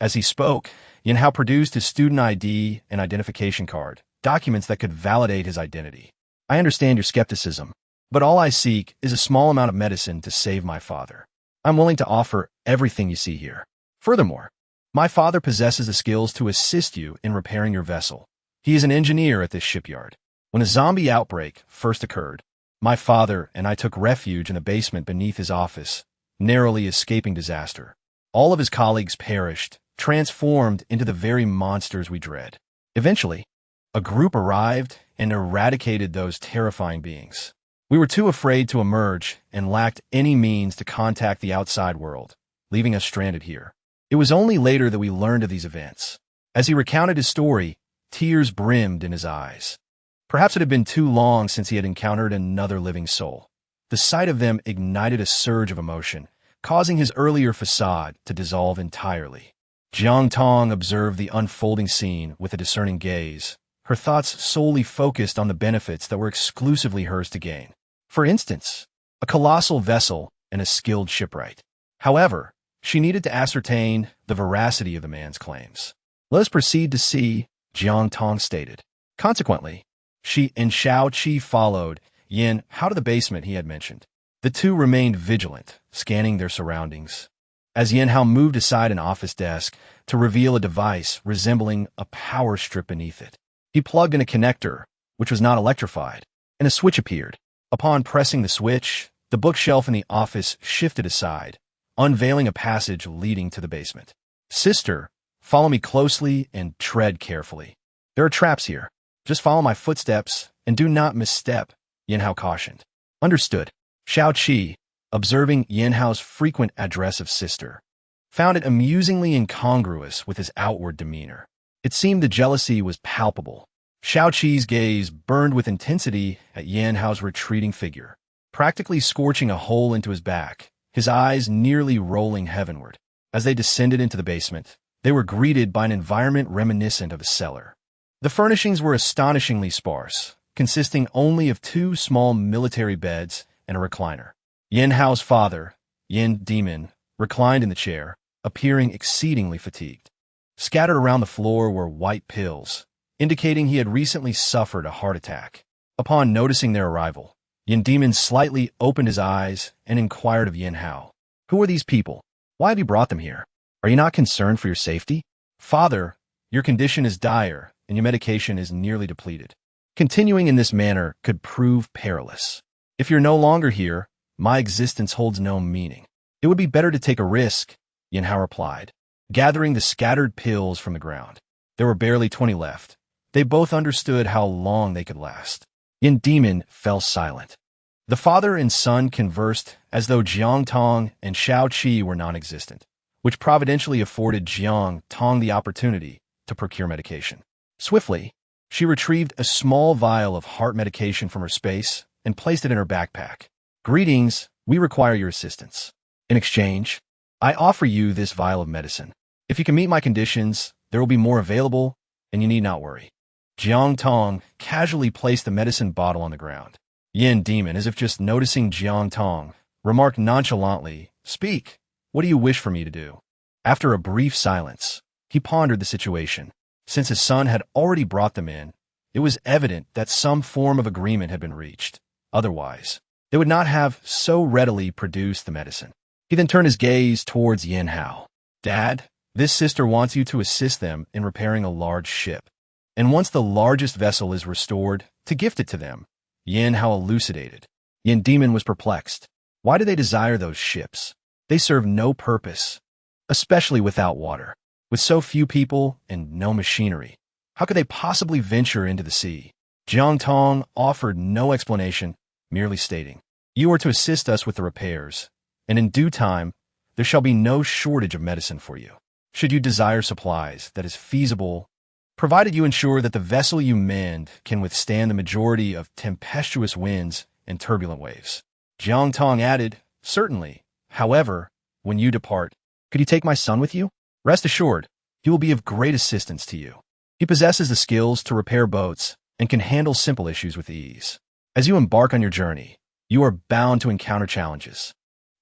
As he spoke, Yin Hao produced his student ID and identification card, documents that could validate his identity. I understand your skepticism, but all I seek is a small amount of medicine to save my father. I'm willing to offer everything you see here. Furthermore, my father possesses the skills to assist you in repairing your vessel. He is an engineer at this shipyard. When a zombie outbreak first occurred, my father and I took refuge in the basement beneath his office, narrowly escaping disaster. All of his colleagues perished, transformed into the very monsters we dread. Eventually, a group arrived and eradicated those terrifying beings. We were too afraid to emerge and lacked any means to contact the outside world, leaving us stranded here. It was only later that we learned of these events. As he recounted his story, tears brimmed in his eyes. Perhaps it had been too long since he had encountered another living soul. The sight of them ignited a surge of emotion, causing his earlier facade to dissolve entirely. Jiang Tong observed the unfolding scene with a discerning gaze, her thoughts solely focused on the benefits that were exclusively hers to gain. For instance, a colossal vessel and a skilled shipwright. However, she needed to ascertain the veracity of the man's claims. Let us proceed to see, Jiang Tong stated. Consequently, she and Shao Qi followed Yin Hao to the basement he had mentioned. The two remained vigilant, scanning their surroundings. As Yin Hao moved aside an office desk to reveal a device resembling a power strip beneath it, he plugged in a connector, which was not electrified, and a switch appeared. Upon pressing the switch, The bookshelf in the office shifted aside, unveiling a passage leading to the basement. Sister, follow me closely and tread carefully. There are traps here. Just follow my footsteps and do not misstep, Yin Hao cautioned. Understood. Xiao Qi, observing Yin Hao's frequent address of sister, found it amusingly incongruous with his outward demeanor. It seemed the jealousy was palpable. Xiao Qi's gaze burned with intensity at Yin Hao's retreating figure, practically scorching a hole into his back, his eyes nearly rolling heavenward. As they descended into the basement, they were greeted by an environment reminiscent of a cellar. The furnishings were astonishingly sparse, consisting only of 2 small military beds and a recliner. Yin Hao's father, Yin Demon, reclined in the chair, appearing exceedingly fatigued. Scattered around the floor were white pills, indicating he had recently suffered a heart attack. Upon noticing their arrival, Yin Demon slightly opened his eyes and inquired of Yin Hao. Who are these people? Why have you brought them here? Are you not concerned for your safety? Father, your condition is dire, and your medication is nearly depleted. Continuing in this manner could prove perilous. If you're no longer here, my existence holds no meaning. It would be better to take a risk, Yin Hao replied, gathering the scattered pills from the ground. There were barely 20 left. They both understood how long they could last. Yin Demon fell silent. The father and son conversed as though Jiang Tong and Xiao Qi were non-existent, which providentially afforded Jiang Tong the opportunity to procure medication. Swiftly, she retrieved a small vial of heart medication from her space and placed it in her backpack. Greetings, we require your assistance. In exchange, I offer you this vial of medicine. If you can meet my conditions, there will be more available, and you need not worry. Jiang Tong casually placed the medicine bottle on the ground. Yin Demon, as if just noticing Jiang Tong, remarked nonchalantly, Speak, what do you wish for me to do? After a brief silence, he pondered the situation. Since his son had already brought them in, it was evident that some form of agreement had been reached. Otherwise, they would not have so readily produced the medicine. He then turned his gaze towards Yin Hao. Dad, this sister wants you to assist them in repairing a large ship. And once the largest vessel is restored, to gift it to them. Yin Hao elucidated. Yin Demon was perplexed. Why do they desire those ships? They serve no purpose, especially without water. With so few people and no machinery, how could they possibly venture into the sea? Jiang Tong offered no explanation, merely stating, You are to assist us with the repairs, and in due time, there shall be no shortage of medicine for you. Should you desire supplies that is feasible, provided you ensure that the vessel you mend can withstand the majority of tempestuous winds and turbulent waves. Jiang Tong added, Certainly. However, when you depart, could you take my son with you? Rest assured, he will be of great assistance to you. He possesses the skills to repair boats and can handle simple issues with ease. As you embark on your journey, you are bound to encounter challenges.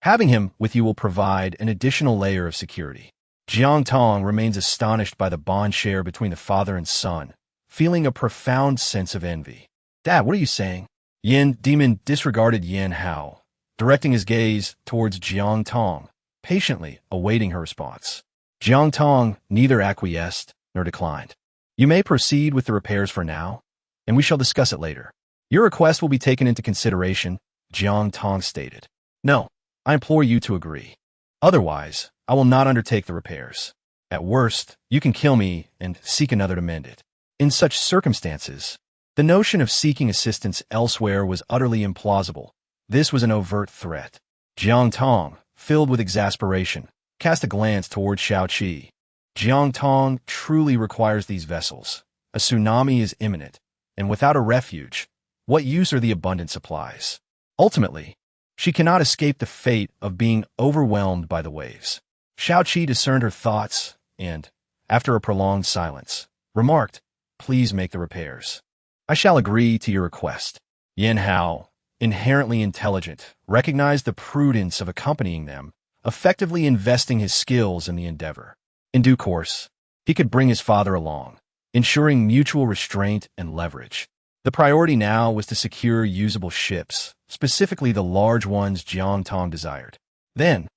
Having him with you will provide an additional layer of security. Jiang Tong remains astonished by the bond share between the father and son, feeling a profound sense of envy. Dad, what are you saying? Yin Demon disregarded Yin Hao, directing his gaze towards Jiang Tong, patiently awaiting her response. Jiang Tong neither acquiesced nor declined. You may proceed with the repairs for now, and we shall discuss it later. Your request will be taken into consideration, Jiang Tong stated. No, I implore you to agree. Otherwise, I will not undertake the repairs. At worst, you can kill me and seek another to mend it. In such circumstances, the notion of seeking assistance elsewhere was utterly implausible. This was an overt threat. Jiang Tong, filled with exasperation, cast a glance toward Xiao Qi. Jiang Tong truly requires these vessels. A tsunami is imminent, and without a refuge, what use are the abundant supplies? Ultimately, she cannot escape the fate of being overwhelmed by the waves. Xiao Qi discerned her thoughts and, after a prolonged silence, remarked, Please make the repairs. I shall agree to your request. Yin Hao, inherently intelligent, recognized the prudence of accompanying them, effectively investing his skills in the endeavor. In due course, he could bring his father along, ensuring mutual restraint and leverage. The priority now was to secure usable ships, specifically the large ones Jiang Tong desired. Then,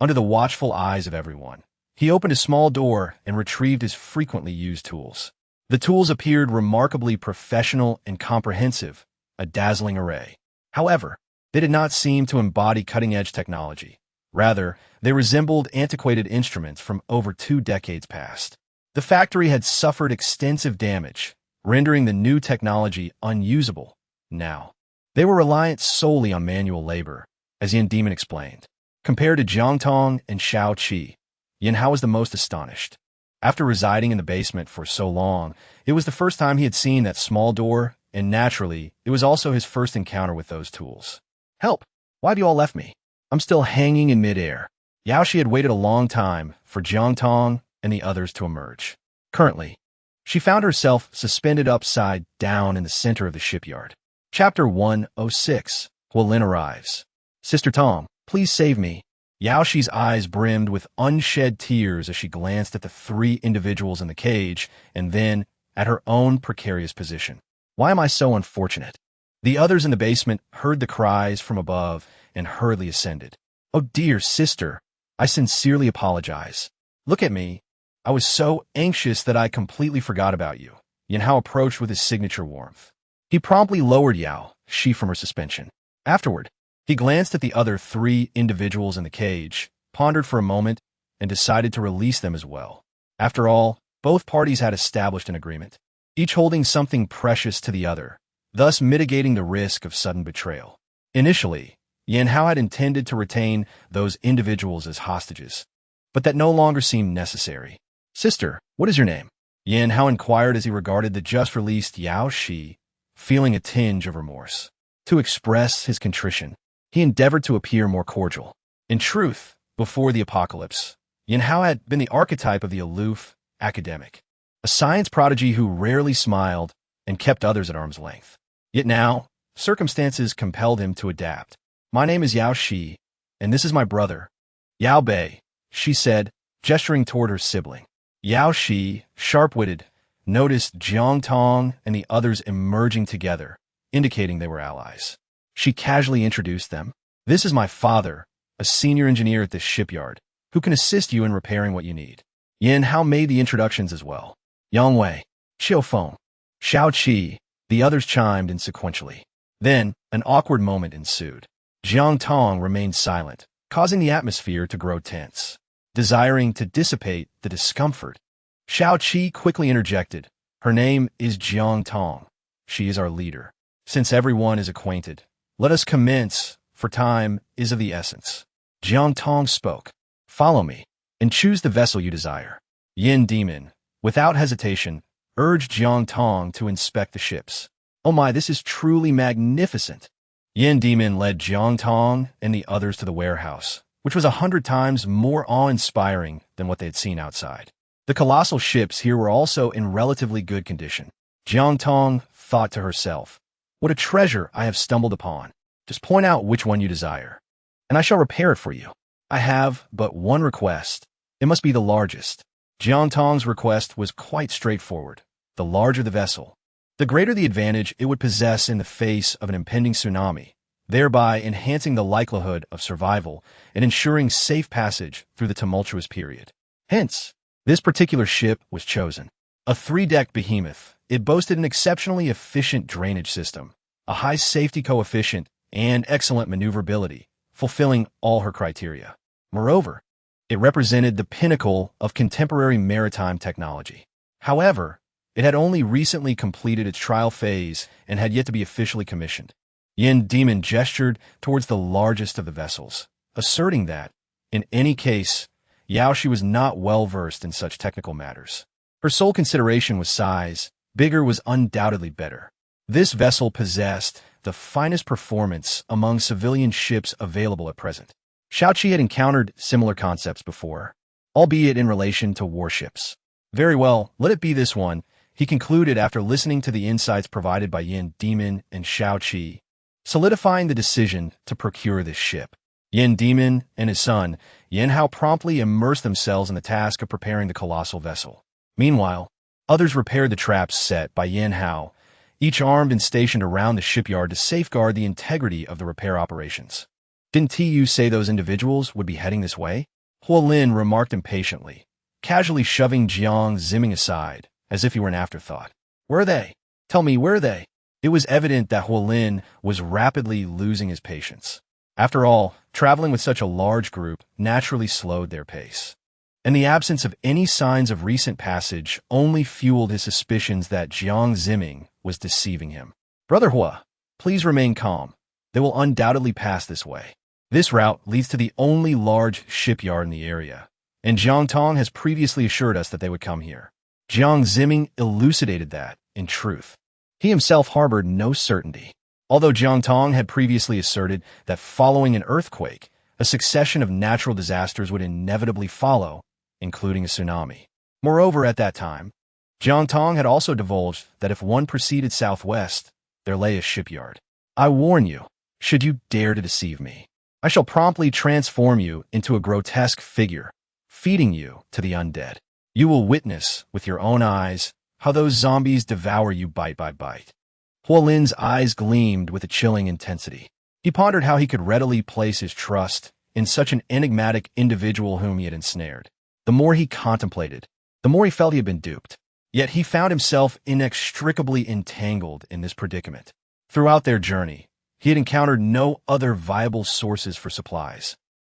under the watchful eyes of everyone, he opened a small door and retrieved his frequently used tools. The tools appeared remarkably professional and comprehensive, a dazzling array. However, They did not seem to embody cutting-edge technology. Rather, they resembled antiquated instruments from over 2 decades past. The factory had suffered extensive damage, rendering the new technology unusable now. They were reliant solely on manual labor, as Yin Demon explained. Compared to Jiang Tong and Shao Qi, Yin Hao was the most astonished. After residing in the basement for so long, it was the first time he had seen that small door, and naturally, it was also his first encounter with those tools. Help! Why have you all left me? I'm still hanging in midair. Yaoshi had waited a long time for Jiang Tong and the others to emerge. Currently, she found herself suspended upside down in the center of the shipyard. Chapter 106. Huolin arrives. Sister Tong, please save me. Yaoshi's eyes brimmed with unshed tears as she glanced at the 3 individuals in the cage and then at her own precarious position. Why am I so unfortunate? The others in the basement heard the cries from above and hurriedly ascended. Oh dear sister, I sincerely apologize. Look at me. I was so anxious that I completely forgot about you. Yin Hao approached with his signature warmth. He promptly lowered Yaoshi from her suspension. Afterward, he glanced at the other 3 individuals in the cage, pondered for a moment, and decided to release them as well. After all, both parties had established an agreement, each holding something precious to the other, thus mitigating the risk of sudden betrayal. Initially, Yin Hao had intended to retain those individuals as hostages, but that no longer seemed necessary. Sister, what is your name? Yin Hao inquired as he regarded the just-released Yaoshi, feeling a tinge of remorse. To express his contrition, he endeavored to appear more cordial. In truth, before the apocalypse, Yin Hao had been the archetype of the aloof academic, a science prodigy who rarely smiled and kept others at arm's length. Yet now, circumstances compelled him to adapt. My name is Yaoshi, and this is my brother, Yao Bei, she said, gesturing toward her sibling. Yaoshi, sharp-witted, noticed Jiang Tong and the others emerging together, indicating they were allies. She casually introduced them. This is my father, a senior engineer at this shipyard, who can assist you in repairing what you need. Yin Hao made the introductions as well. Yang Wei, Xiao Feng, Shao Qi, the others chimed in sequentially. Then, an awkward moment ensued. Jiang Tong remained silent, causing the atmosphere to grow tense. Desiring to dissipate the discomfort, Shao Qi quickly interjected. Her name is Jiang Tong. She is our leader. Since everyone is acquainted, let us commence, for time is of the essence. Jiang Tong spoke. Follow me, and choose the vessel you desire. Yin Demon, without hesitation, urged Jiang Tong to inspect the ships. Oh my, this is truly magnificent. Yin Demon led Jiang Tong and the others to the warehouse, which was 100 times more awe-inspiring than what they had seen outside. The colossal ships here were also in relatively good condition. Jiang Tong thought to herself, what a treasure I have stumbled upon. Just point out which one you desire, and I shall repair it for you. I have but one request. It must be the largest. Jiang Tong's request was quite straightforward. The larger the vessel, the greater the advantage it would possess in the face of an impending tsunami, thereby enhancing the likelihood of survival and ensuring safe passage through the tumultuous period. Hence, this particular ship was chosen. A 3-decked behemoth, it boasted an exceptionally efficient drainage system, a high safety coefficient, and excellent maneuverability, fulfilling all her criteria. Moreover, it represented the pinnacle of contemporary maritime technology. However, it had only recently completed its trial phase and had yet to be officially commissioned. Yin Demon gestured towards the largest of the vessels, asserting that, in any case, Yaoshi was not well-versed in such technical matters. Her sole consideration was size. Bigger was undoubtedly better. This vessel possessed the finest performance among civilian ships available at present. Shao Qi had encountered similar concepts before, albeit in relation to warships. Very well, let it be this one, he concluded after listening to the insights provided by Yin Demon and Shao Qi, solidifying the decision to procure this ship. Yin Demon and his son, Yin Hao, promptly immersed themselves in the task of preparing the colossal vessel. Meanwhile, others repaired the traps set by Yin Hao, each armed and stationed around the shipyard to safeguard the integrity of the repair operations. Didn't TU say those individuals would be heading this way? Huolin remarked impatiently, casually shoving Jiang Zimming aside, as if he were an afterthought. Where are they? Tell me, where are they? It was evident that Huolin was rapidly losing his patience. After all, traveling with such a large group naturally slowed their pace. And the absence of any signs of recent passage only fueled his suspicions that Jiang Ziming was deceiving him. Brother Hua, please remain calm. They will undoubtedly pass this way. This route leads to the only large shipyard in the area, and Jiang Tong has previously assured us that they would come here. Jiang Ziming elucidated that, in truth, he himself harbored no certainty. Although Jiang Tong had previously asserted that following an earthquake, a succession of natural disasters would inevitably follow, including a tsunami. Moreover, at that time, Jiang Tong had also divulged that if one proceeded southwest, there lay a shipyard. I warn you, should you dare to deceive me, I shall promptly transform you into a grotesque figure, feeding you to the undead. You will witness with your own eyes how those zombies devour you bite by bite. Huolin's eyes gleamed with a chilling intensity. He pondered how he could readily place his trust in such an enigmatic individual whom he had ensnared. The more he contemplated, the more he felt he had been duped. Yet he found himself inextricably entangled in this predicament. Throughout their journey, he had encountered no other viable sources for supplies,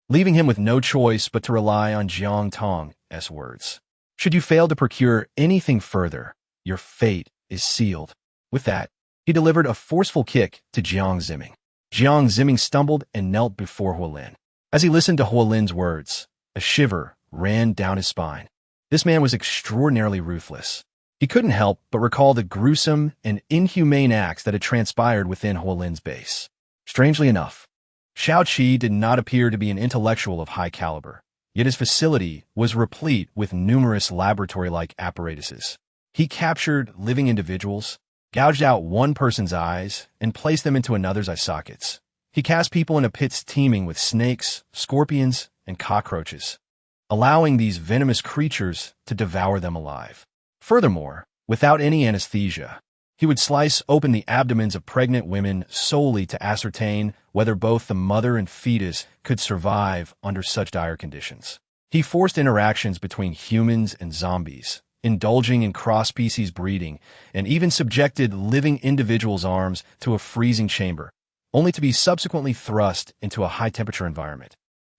leaving him with no choice but to rely on Jiang Tong's words. Should you fail to procure anything further, your fate is sealed. With that, he delivered a forceful kick to Jiang Ziming. Jiang Ziming stumbled and knelt before Huolin. As he listened to Huolin's words, a shiver ran down his spine. This man was extraordinarily ruthless. He couldn't help but recall the gruesome and inhumane acts that had transpired within Huolin's base. Strangely enough, Xiao Qi did not appear to be an intellectual of high caliber, yet his facility was replete with numerous laboratory-like apparatuses. He captured living individuals, gouged out one person's eyes, and placed them into another's eye sockets. He cast people into pits teeming with snakes, scorpions, and cockroaches, allowing these venomous creatures to devour them alive. Furthermore, without any anesthesia, he would slice open the abdomens of pregnant women solely to ascertain whether both the mother and fetus could survive under such dire conditions. He forced interactions between humans and zombies, indulging in cross-species breeding, and even subjected living individuals' arms to a freezing chamber, only to be subsequently thrust into a high-temperature environment.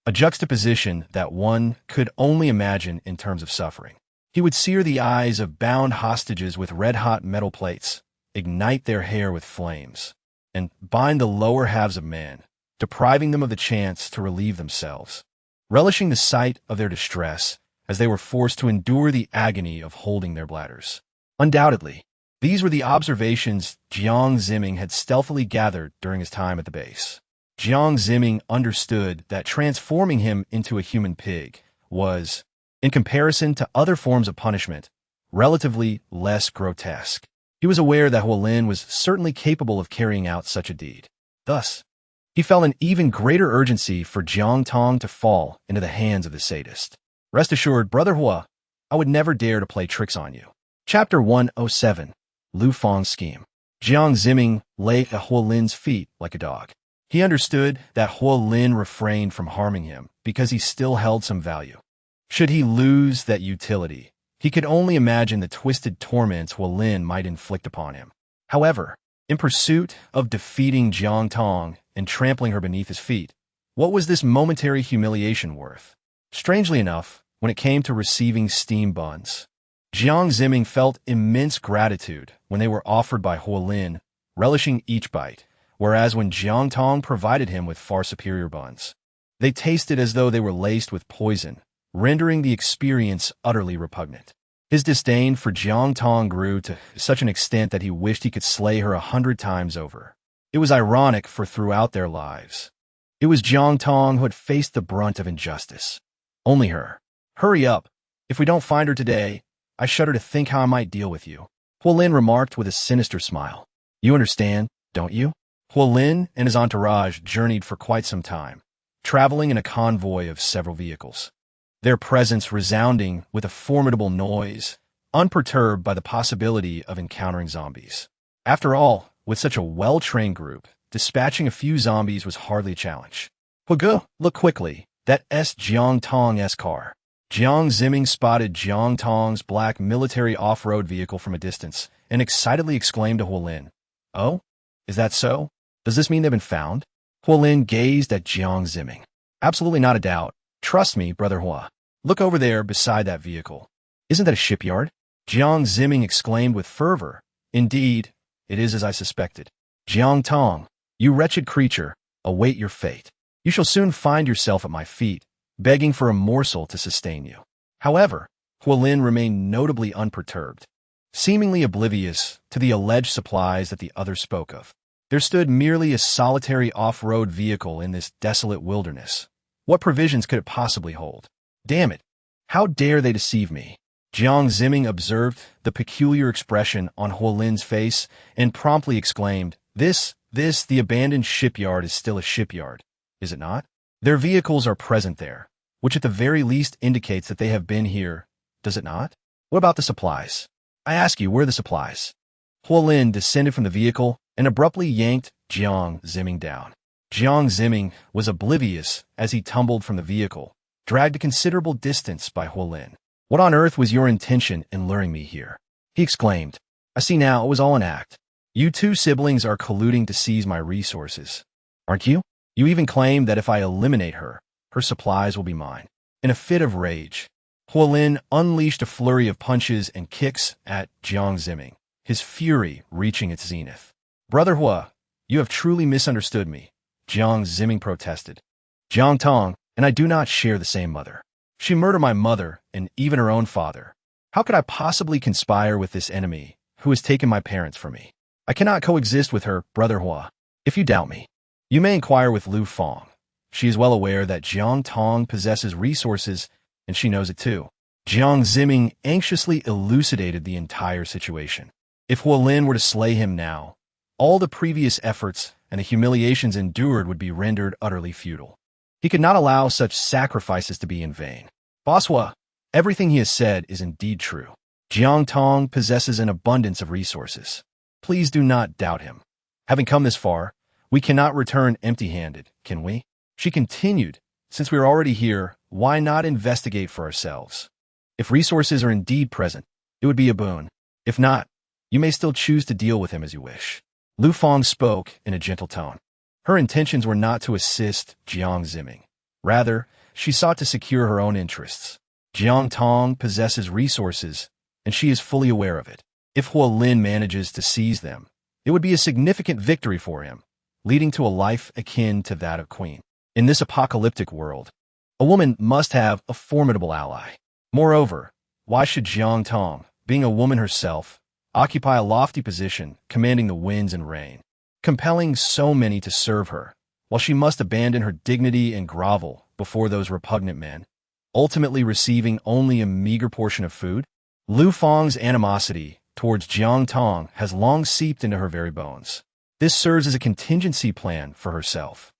A juxtaposition that one could only imagine in terms of suffering. He would sear the eyes of bound hostages with red-hot metal plates, ignite their hair with flames, and bind the lower halves of man, depriving them of the chance to relieve themselves, relishing the sight of their distress as they were forced to endure the agony of holding their bladders. Undoubtedly, these were the observations Jiang Ziming had stealthily gathered during his time at the base. Jiang Ziming understood that transforming him into a human pig was, in comparison to other forms of punishment, relatively less grotesque. He was aware that Huolin was certainly capable of carrying out such a deed. Thus, he felt an even greater urgency for Jiang Tong to fall into the hands of the sadist. Rest assured, Brother Hua, I would never dare to play tricks on you. Chapter 107, Lu Fang's Scheme. Jiang Ziming lay at Huolin's feet like a dog. He understood that Huolin refrained from harming him because he still held some value. Should he lose that utility, he could only imagine the twisted torments Huolin might inflict upon him. However, in pursuit of defeating Jiang Tong and trampling her beneath his feet, what was this momentary humiliation worth? Strangely enough, when it came to receiving steam buns, Jiang Ziming felt immense gratitude when they were offered by Huolin, relishing each bite, whereas when Jiang Tong provided him with far superior buns, they tasted as though they were laced with poison, rendering the experience utterly repugnant. His disdain for Jiang Tong grew to such an extent that he wished he could slay her 100 times over. It was ironic, for throughout their lives, it was Jiang Tong who had faced the brunt of injustice. Only her. Hurry up. If we don't find her today, I shudder to think how I might deal with you. Huolin remarked with a sinister smile. You understand, don't you? Huolin and his entourage journeyed for quite some time, traveling in a convoy of several vehicles, their presence resounding with a formidable noise, unperturbed by the possibility of encountering zombies. After all, with such a well-trained group, dispatching a few zombies was hardly a challenge. Hugo, look quickly. That's Jiang Tong's car. Jiang Ziming spotted Jiang Tong's black military off-road vehicle from a distance and excitedly exclaimed to Huolin, Oh? Is that so? Does this mean they've been found? Huolin gazed at Jiang Zimming. Absolutely not a doubt. Trust me, Brother Hua. Look over there beside that vehicle. Isn't that a shipyard? Jiang Zimming exclaimed with fervor. Indeed, it is as I suspected. Jiang Tong, you wretched creature, await your fate. You shall soon find yourself at my feet, begging for a morsel to sustain you. However, Huolin remained notably unperturbed, seemingly oblivious to the alleged supplies that the other spoke of. There stood merely a solitary off-road vehicle in this desolate wilderness. What provisions could it possibly hold? Damn it! How dare they deceive me? Jiang Zimming observed the peculiar expression on Huolin's face and promptly exclaimed, the abandoned shipyard is still a shipyard, is it not? Their vehicles are present there, which at the very least indicates that they have been here, does it not? What about the supplies? I ask you, where are the supplies? Huolin descended from the vehicle and abruptly yanked Jiang Zimming down. Jiang Zimming was oblivious as he tumbled from the vehicle, dragged a considerable distance by Huolin. What on earth was your intention in luring me here? He exclaimed. I see now it was all an act. You two siblings are colluding to seize my resources, aren't you? You even claim that if I eliminate her, her supplies will be mine. In a fit of rage, Huolin unleashed a flurry of punches and kicks at Jiang Zimming, his fury reaching its zenith. Brother Hua, you have truly misunderstood me, Jiang Zimming protested. Jiang Tong and I do not share the same mother. She murdered my mother and even her own father. How could I possibly conspire with this enemy who has taken my parents from me? I cannot coexist with her, Brother Hua. If you doubt me, you may inquire with Lu Fang. She is well aware that Jiang Tong possesses resources, and she knows it too. Jiang Zimming anxiously elucidated the entire situation. If Huolin were to slay him now, all the previous efforts and the humiliations endured would be rendered utterly futile. He could not allow such sacrifices to be in vain. Boss Hua, everything he has said is indeed true. Jiang Tong possesses an abundance of resources. Please do not doubt him. Having come this far, we cannot return empty-handed, can we? She continued, since we are already here, why not investigate for ourselves? If resources are indeed present, it would be a boon. If not, you may still choose to deal with him as you wish. Lu Fang spoke in a gentle tone. Her intentions were not to assist Jiang Zimming. Rather, she sought to secure her own interests. Jiang Tong possesses resources, and she is fully aware of it. If Huolin manages to seize them, it would be a significant victory for him, leading to a life akin to that of Queen. In this apocalyptic world, a woman must have a formidable ally. Moreover, why should Jiang Tong, being a woman herself, occupy a lofty position commanding the winds and rain, compelling so many to serve her, while she must abandon her dignity and grovel before those repugnant men, ultimately receiving only a meager portion of food? Lu Fang's animosity towards Jiang Tong has long seeped into her very bones. This serves as a contingency plan for herself.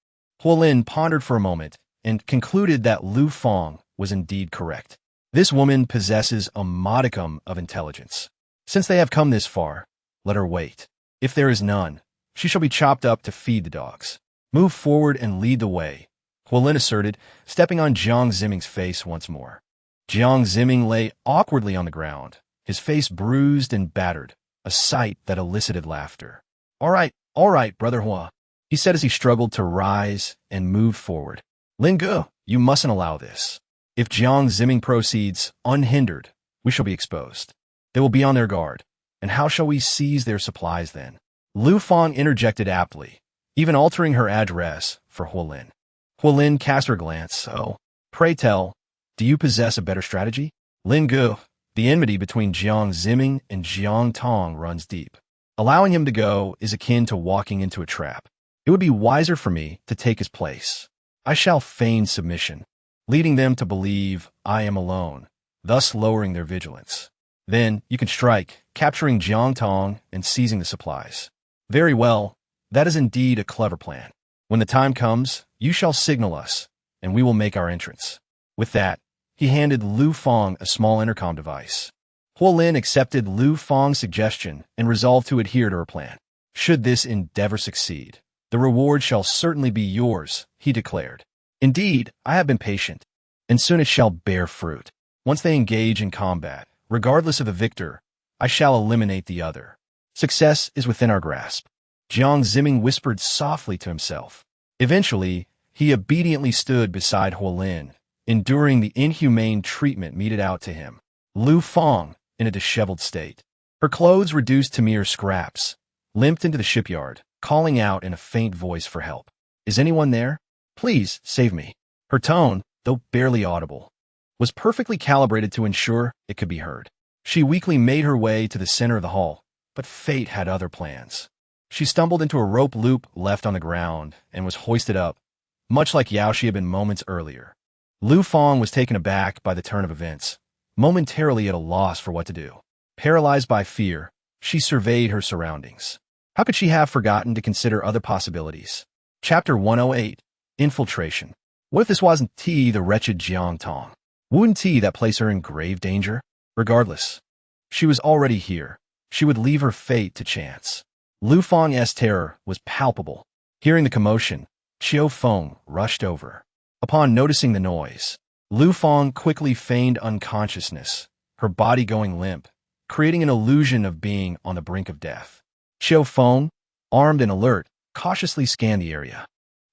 Huolin pondered for a moment and concluded that Lu Fang was indeed correct. This woman possesses a modicum of intelligence. Since they have come this far, let her wait. If there is none, she shall be chopped up to feed the dogs. Move forward and lead the way, Huolin asserted, stepping on Jiang Zimming's face once more. Jiang Zimming lay awkwardly on the ground, his face bruised and battered, a sight that elicited laughter. All right, Brother Hua, he said as he struggled to rise and move forward. Lin Gu, you mustn't allow this. If Jiang Zimming proceeds unhindered, we shall be exposed. They will be on their guard, and how shall we seize their supplies then? Lu Fang interjected aptly, even altering her address for Huolin. Huolin cast her glance. Oh, pray tell, do you possess a better strategy? Lin Gu, the enmity between Jiang Zimming and Jiang Tong runs deep. Allowing him to go is akin to walking into a trap. It would be wiser for me to take his place. I shall feign submission, leading them to believe I am alone, thus lowering their vigilance. Then you can strike, capturing Jiang Tong and seizing the supplies. Very well, that is indeed a clever plan. When the time comes, you shall signal us, and we will make our entrance. With that, he handed Lu Fang a small intercom device. Huolin accepted Lu Fang's suggestion and resolved to adhere to her plan. Should this endeavor succeed, the reward shall certainly be yours, he declared. Indeed, I have been patient, and soon it shall bear fruit. Once they engage in combat, regardless of the victor, I shall eliminate the other. Success is within our grasp. Jiang Zimming whispered softly to himself. Eventually, he obediently stood beside Huolin, enduring the inhumane treatment meted out to him. Lu Fang, in a disheveled state, her clothes reduced to mere scraps, limped into the shipyard, calling out in a faint voice for help. "Is anyone there? Please, save me." Her tone, though barely audible, was perfectly calibrated to ensure it could be heard. She weakly made her way to the center of the hall, but fate had other plans. She stumbled into a rope loop left on the ground and was hoisted up, much like Yaoshi had been moments earlier. Lu Fang was taken aback by the turn of events, momentarily at a loss for what to do. Paralyzed by fear, she surveyed her surroundings. How could she have forgotten to consider other possibilities? Chapter 108, Infiltration. What if this wasn't the wretched Jiang Tong? Wouldn't that place her in grave danger? Regardless, she was already here. She would leave her fate to chance. Lu Fang's terror was palpable. Hearing the commotion, Qiu Feng rushed over. Upon noticing the noise, Lu Fang quickly feigned unconsciousness, her body going limp, creating an illusion of being on the brink of death. Qiu Feng, armed and alert, cautiously scanned the area.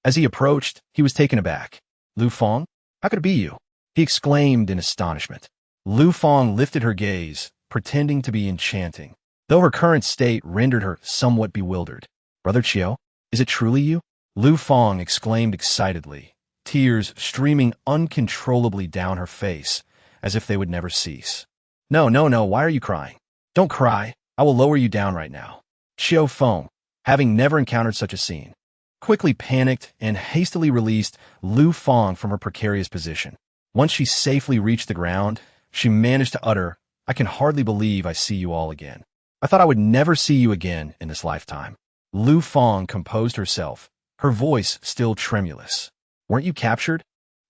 As he approached, he was taken aback. "Lu Fang? How could it be you?" he exclaimed in astonishment. Lu Fang lifted her gaze, pretending to be enchanting, though her current state rendered her somewhat bewildered. "Brother Qiu, is it truly you?" Lu Fang exclaimed excitedly, tears streaming uncontrollably down her face, as if they would never cease. No, why are you crying? Don't cry, I will lower you down right now." Qiu Feng, having never encountered such a scene, quickly panicked and hastily released Lu Fang from her precarious position. Once she safely reached the ground, she managed to utter, "I can hardly believe I see you all again. I thought I would never see you again in this lifetime." Lu Fang composed herself, her voice still tremulous. "Weren't you captured?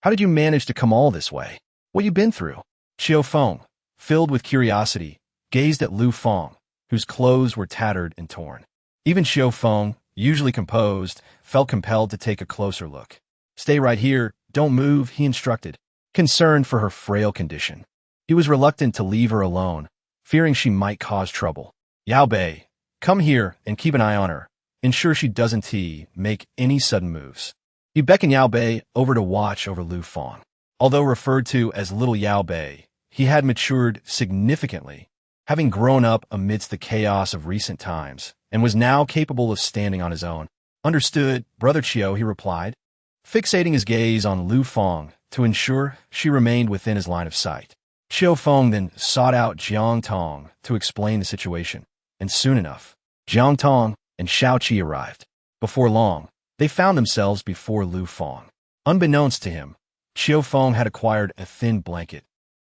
How did you manage to come all this way? What you been through?" Qiu Feng, filled with curiosity, gazed at Lu Fang, whose clothes were tattered and torn. Even Qiu Feng, usually composed, felt compelled to take a closer look. "Stay right here, don't move," he instructed, concerned for her frail condition. He was reluctant to leave her alone, fearing she might cause trouble. "Yao Bei, come here and keep an eye on her. Ensure she doesn't make any sudden moves." He beckoned Yao Bei over to watch over Lu Fang. Although referred to as Little Yao Bei, he had matured significantly, having grown up amidst the chaos of recent times, and was now capable of standing on his own. "Understood, Brother Qiu," he replied, fixating his gaze on Lu Fang to ensure she remained within his line of sight. Qiu Feng then sought out Jiang Tong to explain the situation, and soon enough, Jiang Tong and Shao Qi arrived. Before long, they found themselves before Lu Fang. Unbeknownst to him, Qiu Feng had acquired a thin blanket,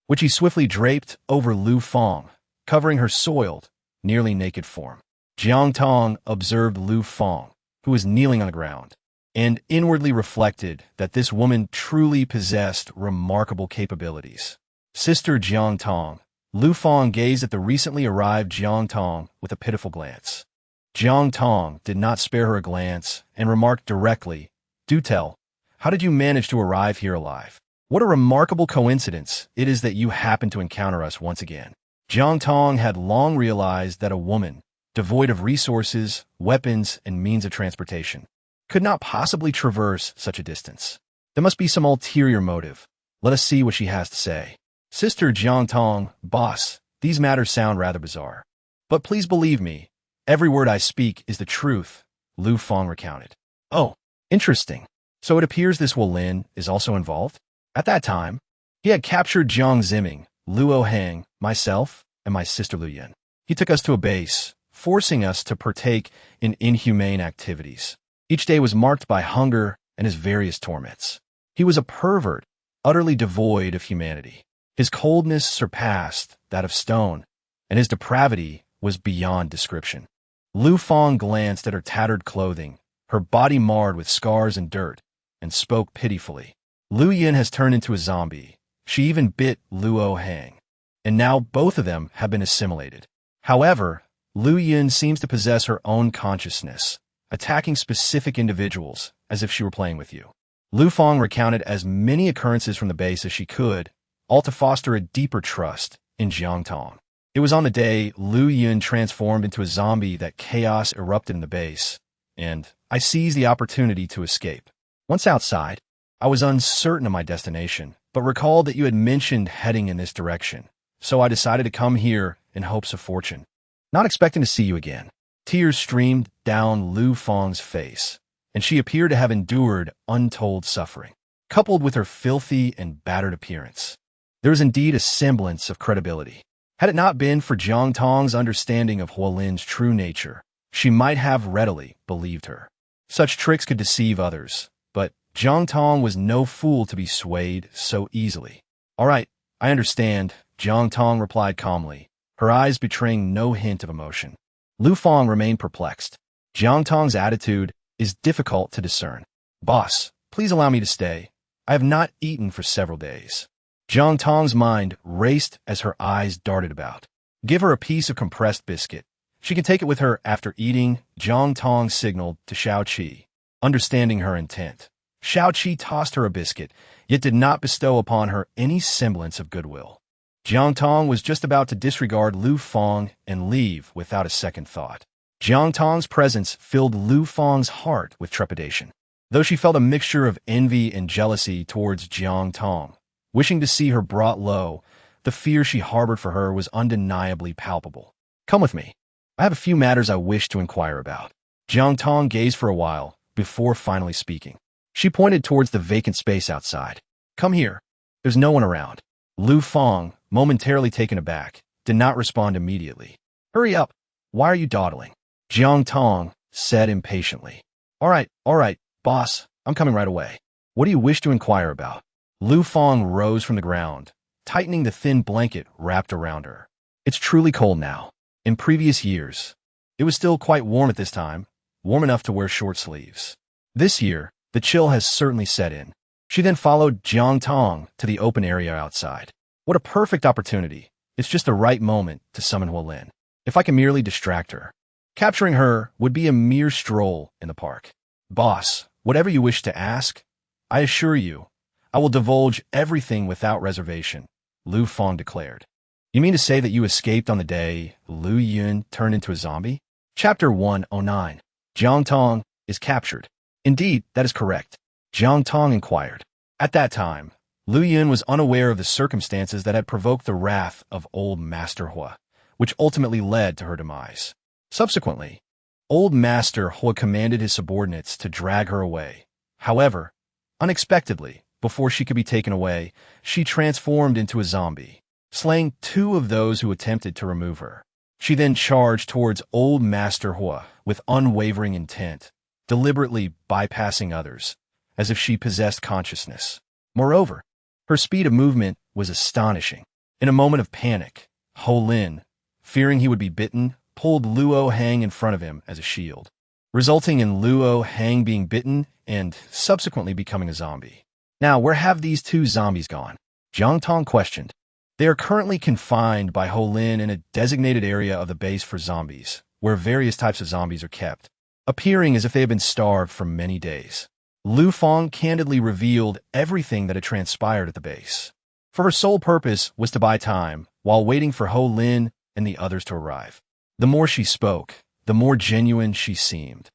which he swiftly draped over Lu Fang, covering her soiled, nearly naked form. Jiang Tong observed Lu Fang, who was kneeling on the ground, and inwardly reflected that this woman truly possessed remarkable capabilities. "Sister Jiang Tong," Lu Fang gazed at the recently arrived Jiang Tong with a pitiful glance. Jiang Tong did not spare her a glance and remarked directly, "Do tell, how did you manage to arrive here alive? What a remarkable coincidence it is that you happen to encounter us once again." Jiang Tong had long realized that a woman, devoid of resources, weapons, and means of transportation, could not possibly traverse such a distance. There must be some ulterior motive. Let us see what she has to say. "Sister Jiang Tong, boss, these matters sound rather bizarre. But please believe me, every word I speak is the truth," Lu Fang recounted. "Oh, interesting. So it appears this Wolin is also involved?" At that time, he had captured Jiang Zimming, Luo Hang, myself, and my sister Lu Yin. He took us to a base, forcing us to partake in inhumane activities. Each day was marked by hunger and his various torments. He was a pervert, utterly devoid of humanity. His coldness surpassed that of stone, and his depravity was beyond description. Lu Fang glanced at her tattered clothing, her body marred with scars and dirt, and spoke pitifully. "Lu Yin has turned into a zombie. She even bit Luo Hang, and now both of them have been assimilated. However, Lu Yin seems to possess her own consciousness, attacking specific individuals as if she were playing with you." Lu Fang recounted as many occurrences from the base as she could, all to foster a deeper trust in Jiang Tong. It was on the day Lu Yin transformed into a zombie that chaos erupted in the base, and I seized the opportunity to escape. Once outside, I was uncertain of my destination, but recalled that you had mentioned heading in this direction, so I decided to come here in hopes of fortune. Not expecting to see you again. Tears streamed down Lu Fang's face, and she appeared to have endured untold suffering, coupled with her filthy and battered appearance. There was indeed a semblance of credibility. Had it not been for Jiang Tong's understanding of Huolin's true nature, she might have readily believed her. Such tricks could deceive others, but Jiang Tong was no fool to be swayed so easily. "All right, I understand," Jiang Tong replied calmly, her eyes betraying no hint of emotion. Lu Fang remained perplexed. Jiang Tong's attitude is difficult to discern. "Boss, please allow me to stay. I have not eaten for several days." Jiang Tong's mind raced as her eyes darted about. "Give her a piece of compressed biscuit. She can take it with her after eating," Jiang Tong signaled to Shao Qi, understanding her intent. Shao Qi tossed her a biscuit, yet did not bestow upon her any semblance of goodwill. Jiang Tong was just about to disregard Lu Fang and leave without a second thought. Jiang Tong's presence filled Lu Fang's heart with trepidation, though she felt a mixture of envy and jealousy towards Jiang Tong. Wishing to see her brought low, the fear she harbored for her was undeniably palpable. "Come with me. I have a few matters I wish to inquire about." Jiang Tong gazed for a while before finally speaking. She pointed towards the vacant space outside. "Come here. There's no one around." Lu Fang, momentarily taken aback, did not respond immediately. "Hurry up. Why are you dawdling?" Jiang Tong said impatiently. All right, boss. I'm coming right away. What do you wish to inquire about?" Lu Fang rose from the ground, tightening the thin blanket wrapped around her. "It's truly cold now. In previous years, it was still quite warm at this time, warm enough to wear short sleeves. This year, the chill has certainly set in." She then followed Jiang Tong to the open area outside. "What a perfect opportunity. It's just the right moment to summon Huolin. If I can merely distract her. Capturing her would be a mere stroll in the park." "Boss, whatever you wish to ask, I assure you, I will divulge everything without reservation," Lu Fang declared. "You mean to say that you escaped on the day Lu Yun turned into a zombie?" Chapter 109. Jiang Tong is captured. "Indeed, that is correct," Jiang Tong inquired. At that time, Lu Yun was unaware of the circumstances that had provoked the wrath of old Master Hua, which ultimately led to her demise. Subsequently, old Master Hua commanded his subordinates to drag her away. However, unexpectedly, before she could be taken away, she transformed into a zombie, slaying 2 of those who attempted to remove her. She then charged towards old Master Hua with unwavering intent, deliberately bypassing others, as if she possessed consciousness. Moreover, her speed of movement was astonishing. In a moment of panic, Huolin, fearing he would be bitten, pulled Luo Hang in front of him as a shield, resulting in Luo Hang being bitten and subsequently becoming a zombie. "Now, where have these 2 zombies gone?" Jiang Tong questioned. "They are currently confined by Huolin in a designated area of the base for zombies, where various types of zombies are kept, appearing as if they have been starved for many days." Lu Fang candidly revealed everything that had transpired at the base, for her sole purpose was to buy time while waiting for Huolin and the others to arrive. The more she spoke, the more genuine she seemed,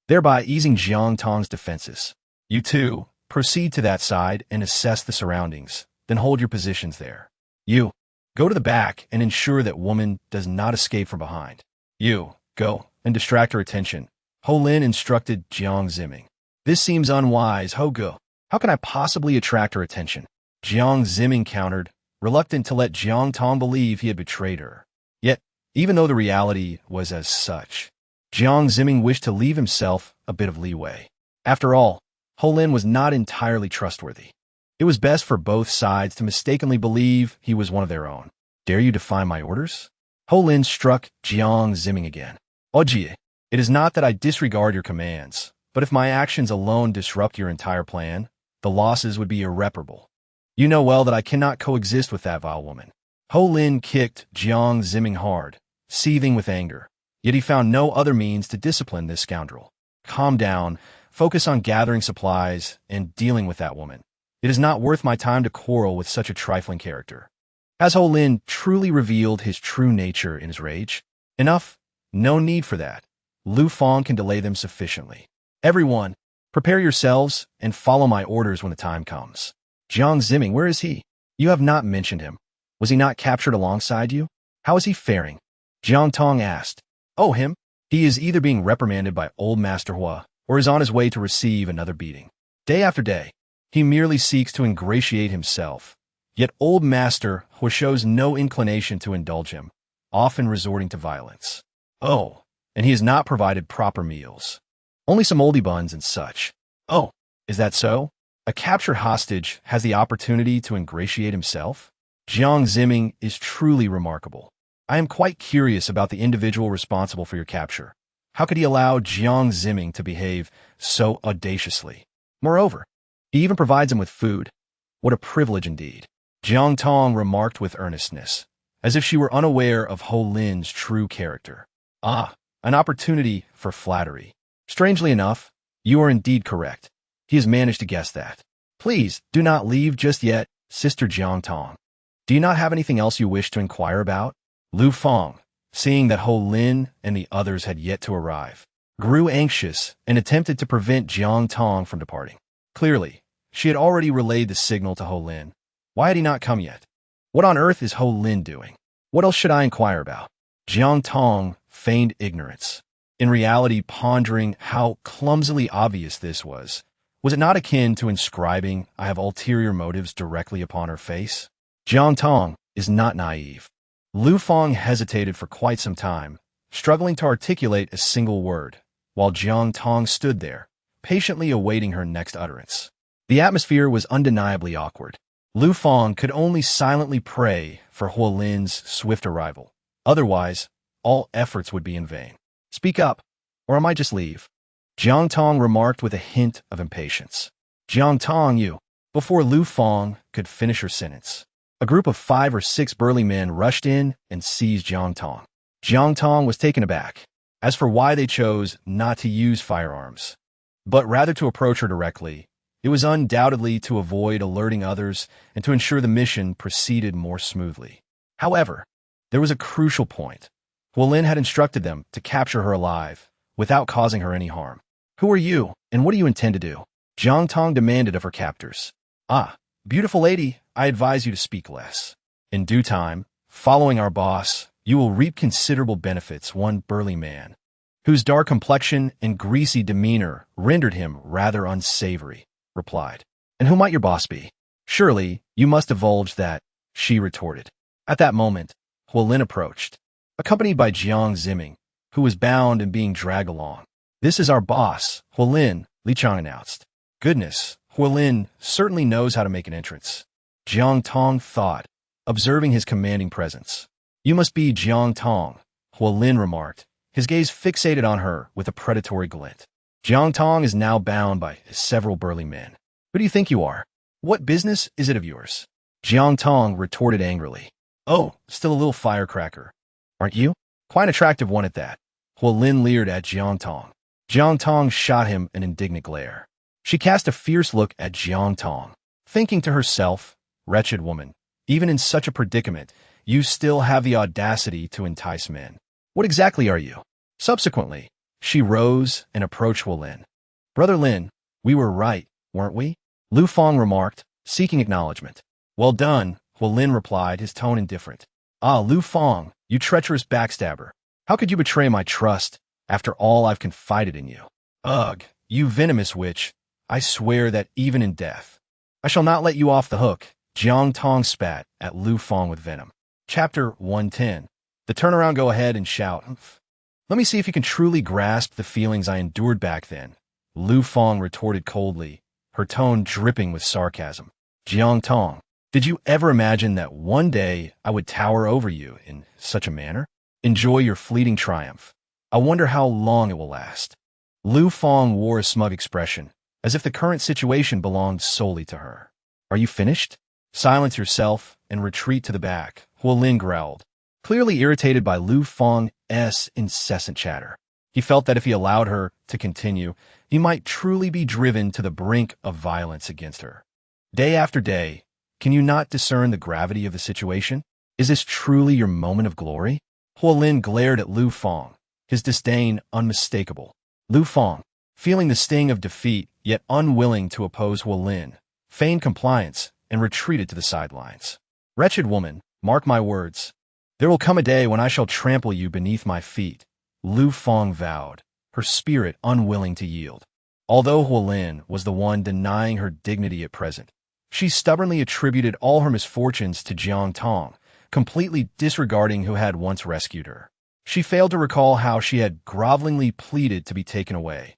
thereby easing Jiang Tong's defenses. "You two, proceed to that side and assess the surroundings, then hold your positions there. You, go to the back and ensure that woman does not escape from behind. You, go and distract her attention," Huolin instructed Jiang Zimming. "This seems unwise, Hogu. How can I possibly attract her attention?" Jiang Zimming countered, reluctant to let Jiang Tong believe he had betrayed her. Yet, even though the reality was as such, Jiang Zimming wished to leave himself a bit of leeway. After all, Huolin was not entirely trustworthy. It was best for both sides to mistakenly believe he was one of their own. "Dare you defy my orders?" Huolin struck Jiang Zimming again. "Ojie, it is not that I disregard your commands, but if my actions alone disrupt your entire plan, the losses would be irreparable. You know well that I cannot coexist with that vile woman." Huolin kicked Jiang Zimming hard, seething with anger, yet he found no other means to discipline this scoundrel. "Calm down, focus on gathering supplies and dealing with that woman. It is not worth my time to quarrel with such a trifling character." Has Huolin truly revealed his true nature in his rage? Enough, no need for that. Lu Fang can delay them sufficiently. Everyone, prepare yourselves and follow my orders when the time comes. Jiang Zimming, where is he? You have not mentioned him. Was he not captured alongside you? How is he faring? Jiang Tong asked. Oh, him? He is either being reprimanded by old Master Hua or is on his way to receive another beating. Day after day, he merely seeks to ingratiate himself. Yet old Master Hua shows no inclination to indulge him, often resorting to violence. Oh, and he has not provided proper meals. Only some oldie buns and such. Oh, is that so? A captured hostage has the opportunity to ingratiate himself? Jiang Zimming is truly remarkable. I am quite curious about the individual responsible for your capture. How could he allow Jiang Zimming to behave so audaciously? Moreover, he even provides him with food. What a privilege indeed. Jiang Tong remarked with earnestness, as if she were unaware of Ho Lin's true character. Ah, an opportunity for flattery. Strangely enough, you are indeed correct. He has managed to guess that. Please, do not leave just yet, Sister Jiang Tong. Do you not have anything else you wish to inquire about? Lu Fang, seeing that Ho Lin and the others had yet to arrive, grew anxious and attempted to prevent Jiang Tong from departing. Clearly, she had already relayed the signal to Ho Lin. Why had he not come yet? What on earth is Ho Lin doing? What else should I inquire about? Jiang Tong feigned ignorance. In reality, pondering how clumsily obvious this was it not akin to inscribing "I have ulterior motives" directly upon her face? Jiang Tong is not naive. Lu Fang hesitated for quite some time, struggling to articulate a single word, while Jiang Tong stood there, patiently awaiting her next utterance. The atmosphere was undeniably awkward. Lu Fang could only silently pray for Hua Lin's swift arrival. Otherwise, all efforts would be in vain. Speak up, or I might just leave. Jiang Tong remarked with a hint of impatience. Jiang Tong, you. Before Lu Fang could finish her sentence, a group of 5 or 6 burly men rushed in and seized Jiang Tong. Jiang Tong was taken aback. As for why they chose not to use firearms, but rather to approach her directly, it was undoubtedly to avoid alerting others and to ensure the mission proceeded more smoothly. However, there was a crucial point. Hua Lin had instructed them to capture her alive, without causing her any harm. Who are you, and what do you intend to do? Jiang Tong demanded of her captors. Ah, beautiful lady, I advise you to speak less. In due time, following our boss, you will reap considerable benefits, one burly man, whose dark complexion and greasy demeanor rendered him rather unsavory, replied. And who might your boss be? Surely, you must divulge that, she retorted. At that moment, Hua Lin approached, accompanied by Jiang Zimming, who was bound and being dragged along. This is our boss, Hua Lin, Li Chang announced. Goodness, Hua Lin certainly knows how to make an entrance. Jiang Tong thought, observing his commanding presence. You must be Jiang Tong, Hua Lin remarked, his gaze fixated on her with a predatory glint. Jiang Tong is now bound by several burly men. Who do you think you are? What business is it of yours? Jiang Tong retorted angrily. Oh, still a little firecracker. Aren't you? Quite an attractive one at that. Hua Lin leered at Jiang Tong. Jiang Tong shot him an indignant glare. She cast a fierce look at Jiang Tong, thinking to herself, wretched woman, even in such a predicament, you still have the audacity to entice men. What exactly are you? Subsequently, she rose and approached Hua Lin. Brother Lin, we were right, weren't we? Lu Fang remarked, seeking acknowledgement. Well done, Hua Lin replied, his tone indifferent. Ah, Lu Fang, you treacherous backstabber. How could you betray my trust after all I've confided in you? Ugh, you venomous witch. I swear that even in death, I shall not let you off the hook. Jiang Tong spat at Lu Fang with venom. Chapter 110. The turnaround. Go ahead and shout. Let me see if you can truly grasp the feelings I endured back then. Lu Fang retorted coldly, her tone dripping with sarcasm. Jiang Tong, did you ever imagine that one day I would tower over you in such a manner? Enjoy your fleeting triumph. I wonder how long it will last. Lu Fang wore a smug expression, as if the current situation belonged solely to her. Are you finished? Silence yourself and retreat to the back, Hua Lin growled, clearly irritated by Lu Fang's incessant chatter. He felt that if he allowed her to continue, he might truly be driven to the brink of violence against her. Day after day, can you not discern the gravity of the situation? Is this truly your moment of glory? Hua Lin glared at Lu Fang, his disdain unmistakable. Lu Fang, feeling the sting of defeat, yet unwilling to oppose Huolin, feigned compliance and retreated to the sidelines. "Wretched woman, mark my words. There will come a day when I shall trample you beneath my feet," Lu Fang vowed, her spirit unwilling to yield. Although Huolin was the one denying her dignity at present, she stubbornly attributed all her misfortunes to Jiang Tong, completely disregarding who had once rescued her. She failed to recall how she had grovelingly pleaded to be taken away,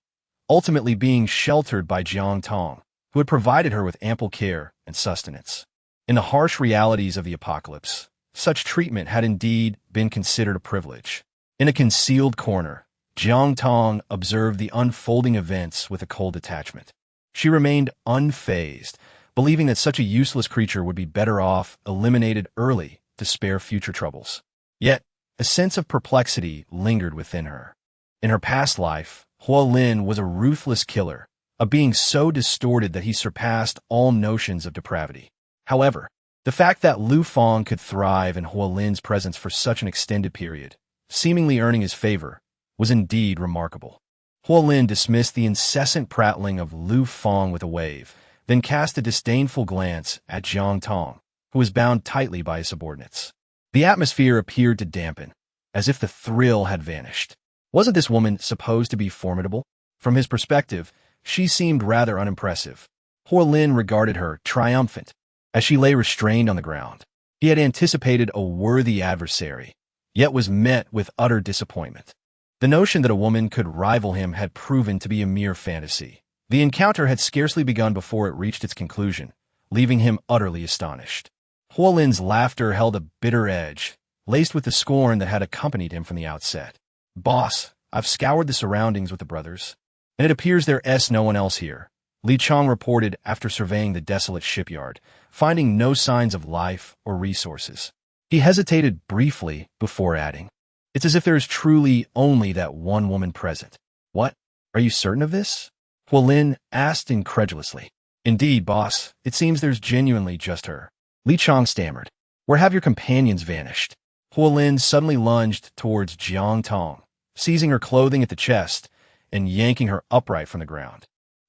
ultimately being sheltered by Jiang Tong, who had provided her with ample care and sustenance. In the harsh realities of the apocalypse, such treatment had indeed been considered a privilege. In a concealed corner, Jiang Tong observed the unfolding events with a cold detachment. She remained unfazed, believing that such a useless creature would be better off eliminated early to spare future troubles. Yet, a sense of perplexity lingered within her. In her past life, Huolin was a ruthless killer, a being so distorted that he surpassed all notions of depravity. However, the fact that Lu Fang could thrive in Huolin's presence for such an extended period, seemingly earning his favor, was indeed remarkable. Huolin dismissed the incessant prattling of Lu Fang with a wave, then cast a disdainful glance at Jiang Tong, who was bound tightly by his subordinates. The atmosphere appeared to dampen, as if the thrill had vanished. Wasn't this woman supposed to be formidable? From his perspective, she seemed rather unimpressive. Huolin regarded her triumphant, as she lay restrained on the ground. He had anticipated a worthy adversary, yet was met with utter disappointment. The notion that a woman could rival him had proven to be a mere fantasy. The encounter had scarcely begun before it reached its conclusion, leaving him utterly astonished. Huolin's laughter held a bitter edge, laced with the scorn that had accompanied him from the outset. "Boss, I've scoured the surroundings with the brothers, and it appears there's no one else here," Li Chong reported after surveying the desolate shipyard, finding no signs of life or resources. He hesitated briefly before adding, "It's as if there is truly only that one woman present." "What? Are you certain of this?" Huolin asked incredulously. "Indeed, boss, it seems there's genuinely just her," Li Chong stammered. "Where have your companions vanished?" Huolin suddenly lunged towards Jiang Tong, seizing her clothing at the chest and yanking her upright from the ground.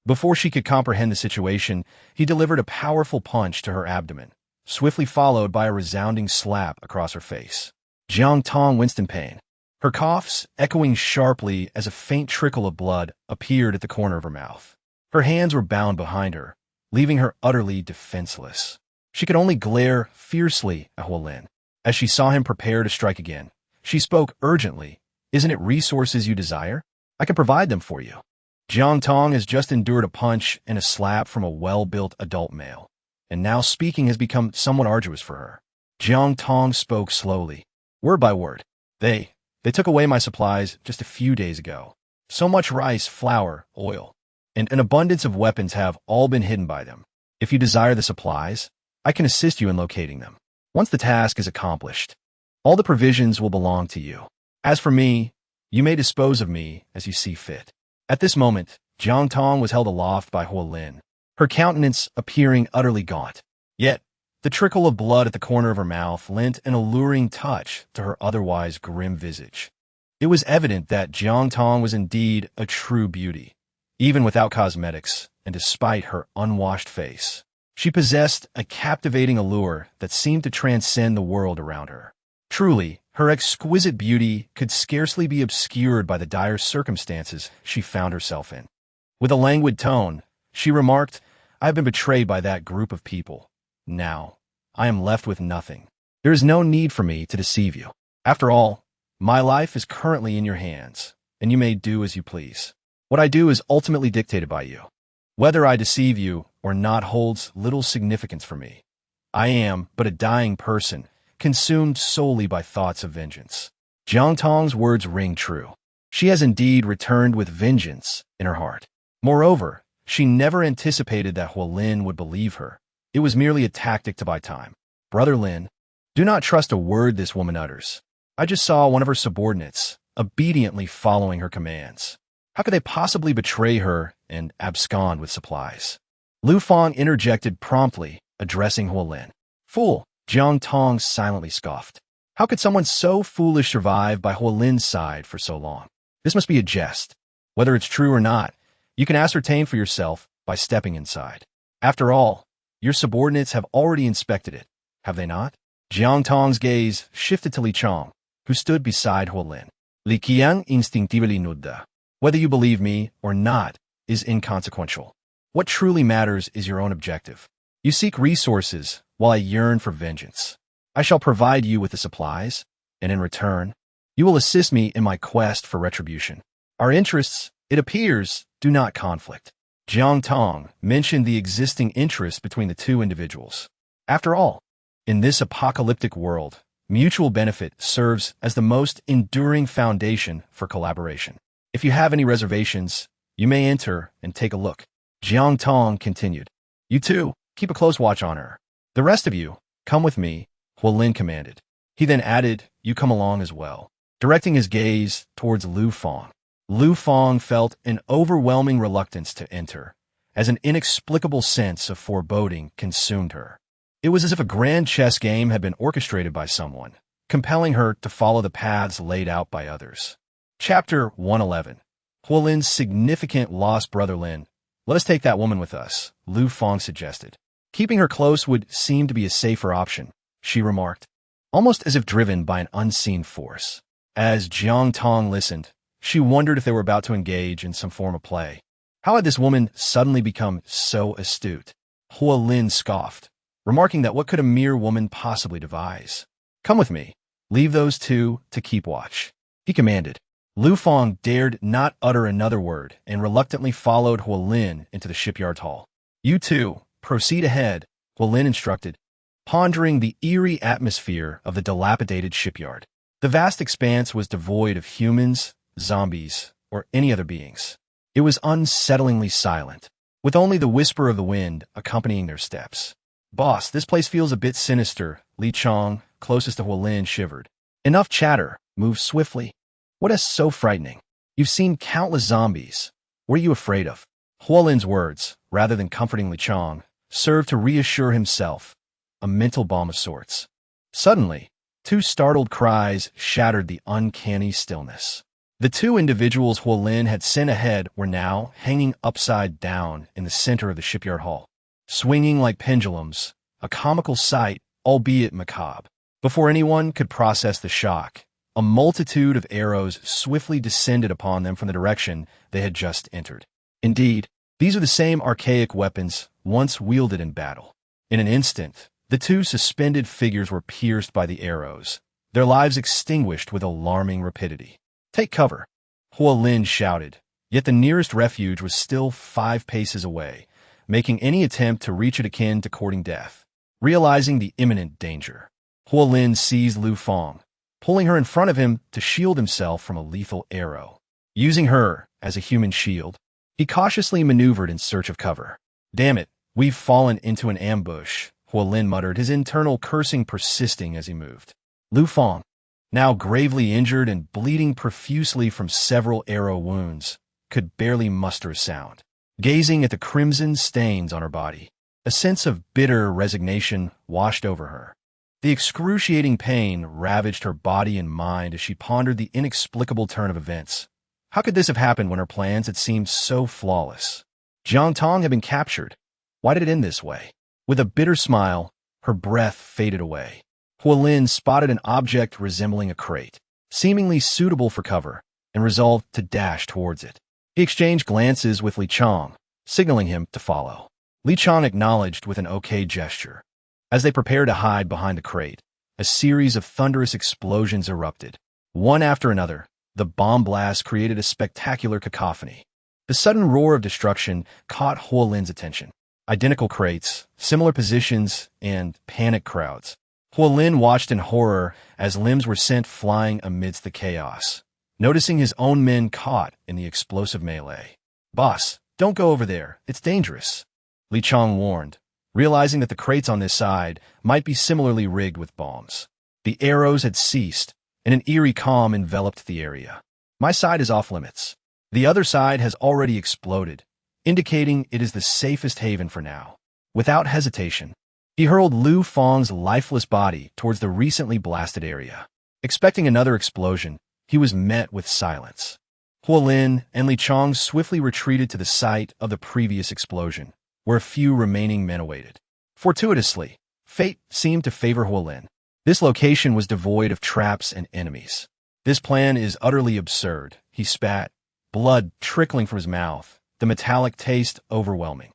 Before she could comprehend the situation, he delivered a powerful punch to her abdomen, swiftly followed by a resounding slap across her face. Jiang Tong winced in pain, her coughs echoing sharply as a faint trickle of blood appeared at the corner of her mouth. Her hands were bound behind her, leaving her utterly defenseless. She could only glare fiercely at Huolin. As she saw him prepare to strike again, she spoke urgently. "Isn't it resources you desire? I can provide them for you." Jiang Tong has just endured a punch and a slap from a well-built adult male, and now speaking has become somewhat arduous for her. Jiang Tong spoke slowly, word by word. They took away my supplies just a few days ago. So much rice, flour, oil, and an abundance of weapons have all been hidden by them. If you desire the supplies, I can assist you in locating them. Once the task is accomplished, all the provisions will belong to you. As for me, you may dispose of me as you see fit." At this moment, Jiang Tong was held aloft by Huolin, her countenance appearing utterly gaunt. Yet, the trickle of blood at the corner of her mouth lent an alluring touch to her otherwise grim visage. It was evident that Jiang Tong was indeed a true beauty, even without cosmetics and despite her unwashed face. She possessed a captivating allure that seemed to transcend the world around her. Truly, her exquisite beauty could scarcely be obscured by the dire circumstances she found herself in. With a languid tone, she remarked, "I have been betrayed by that group of people. Now, I am left with nothing. There is no need for me to deceive you. After all, my life is currently in your hands, and you may do as you please. What I do is ultimately dictated by you. Whether I deceive you or not holds little significance for me. I am but a dying person, consumed solely by thoughts of vengeance." Jiang Tong's words ring true. She has indeed returned with vengeance in her heart. Moreover, she never anticipated that Huolin would believe her. It was merely a tactic to buy time. "Brother Lin, do not trust a word this woman utters. I just saw one of her subordinates obediently following her commands. How could they possibly betray her and abscond with supplies?" Lu Fang interjected promptly, addressing Huolin. "Fool!" Jiang Tong silently scoffed. How could someone so foolish survive by Huolin's side for so long? This must be a jest. Whether it's true or not, you can ascertain for yourself by stepping inside. After all, your subordinates have already inspected it, have they not? Jiang Tong's gaze shifted to Li Chong, who stood beside Huolin. Li Qiang instinctively nodded. Whether you believe me or not is inconsequential. What truly matters is your own objective. You seek resources, while I yearn for vengeance. I shall provide you with the supplies, and in return, you will assist me in my quest for retribution. Our interests, it appears, do not conflict. Jiang Tong mentioned the existing interest between the two individuals. After all, in this apocalyptic world, mutual benefit serves as the most enduring foundation for collaboration. If you have any reservations, you may enter and take a look. Jiang Tong continued. You too, keep a close watch on her. The rest of you, come with me, Huolin commanded. He then added, you come along as well, directing his gaze towards Lu Fang. Lu Fang felt an overwhelming reluctance to enter, as an inexplicable sense of foreboding consumed her. It was as if a grand chess game had been orchestrated by someone, compelling her to follow the paths laid out by others. Chapter 111. Huolin's significant lost brother Lin. Let us take that woman with us, Lu Fang suggested. Keeping her close would seem to be a safer option, she remarked, almost as if driven by an unseen force. As Jiang Tong listened, she wondered if they were about to engage in some form of play. How had this woman suddenly become so astute? Huolin scoffed, remarking that what could a mere woman possibly devise? Come with me. Leave those two to keep watch, he commanded. Lu Fang dared not utter another word and reluctantly followed Huolin into the shipyard hall. You two, proceed ahead, Huolin instructed, pondering the eerie atmosphere of the dilapidated shipyard. The vast expanse was devoid of humans, zombies, or any other beings. It was unsettlingly silent, with only the whisper of the wind accompanying their steps. Boss, this place feels a bit sinister, Li Chong, closest to Huolin, shivered. Enough chatter, move swiftly. What is so frightening? You've seen countless zombies. What are you afraid of? Huolin's words, rather than comforting Li Chong, served to reassure himself, a mental balm of sorts. Suddenly, two startled cries shattered the uncanny stillness. The two individuals Huolin had sent ahead were now hanging upside down in the center of the shipyard hall, swinging like pendulums, a comical sight, albeit macabre. Before anyone could process the shock, a multitude of arrows swiftly descended upon them from the direction they had just entered. Indeed, these are the same archaic weapons once wielded in battle. In an instant, the two suspended figures were pierced by the arrows, their lives extinguished with alarming rapidity. Take cover, Huolin shouted, yet the nearest refuge was still 5 paces away, making any attempt to reach it akin to courting death. Realizing the imminent danger, Huolin seized Lu Fang, pulling her in front of him to shield himself from a lethal arrow. Using her as a human shield, he cautiously maneuvered in search of cover. Damn it, we've fallen into an ambush, Huolin muttered, his internal cursing persisting as he moved. Lu Fang, now gravely injured and bleeding profusely from several arrow wounds, could barely muster a sound. Gazing at the crimson stains on her body, a sense of bitter resignation washed over her. The excruciating pain ravaged her body and mind as she pondered the inexplicable turn of events. How could this have happened when her plans had seemed so flawless? Jiang Tong had been captured. Why did it end this way? With a bitter smile, her breath faded away. Huolin spotted an object resembling a crate, seemingly suitable for cover, and resolved to dash towards it. He exchanged glances with Li Chong, signaling him to follow. Li Chong acknowledged with an okay gesture. As they prepared to hide behind the crate, a series of thunderous explosions erupted. One after another, the bomb blast created a spectacular cacophony. The sudden roar of destruction caught Huolin's attention. Identical crates, similar positions, and panicked crowds. Huolin watched in horror as limbs were sent flying amidst the chaos, noticing his own men caught in the explosive melee. Boss, don't go over there. It's dangerous, Li Chong warned, realizing that the crates on this side might be similarly rigged with bombs. The arrows had ceased, and an eerie calm enveloped the area. My side is off limits. The other side has already exploded, indicating it is the safest haven for now. Without hesitation, he hurled Lu Fang's lifeless body towards the recently blasted area. Expecting another explosion, he was met with silence. Huolin and Li Chong swiftly retreated to the site of the previous explosion, where a few remaining men awaited. Fortuitously, fate seemed to favor Huolin. This location was devoid of traps and enemies. This plan is utterly absurd, he spat, blood trickling from his mouth, the metallic taste overwhelming.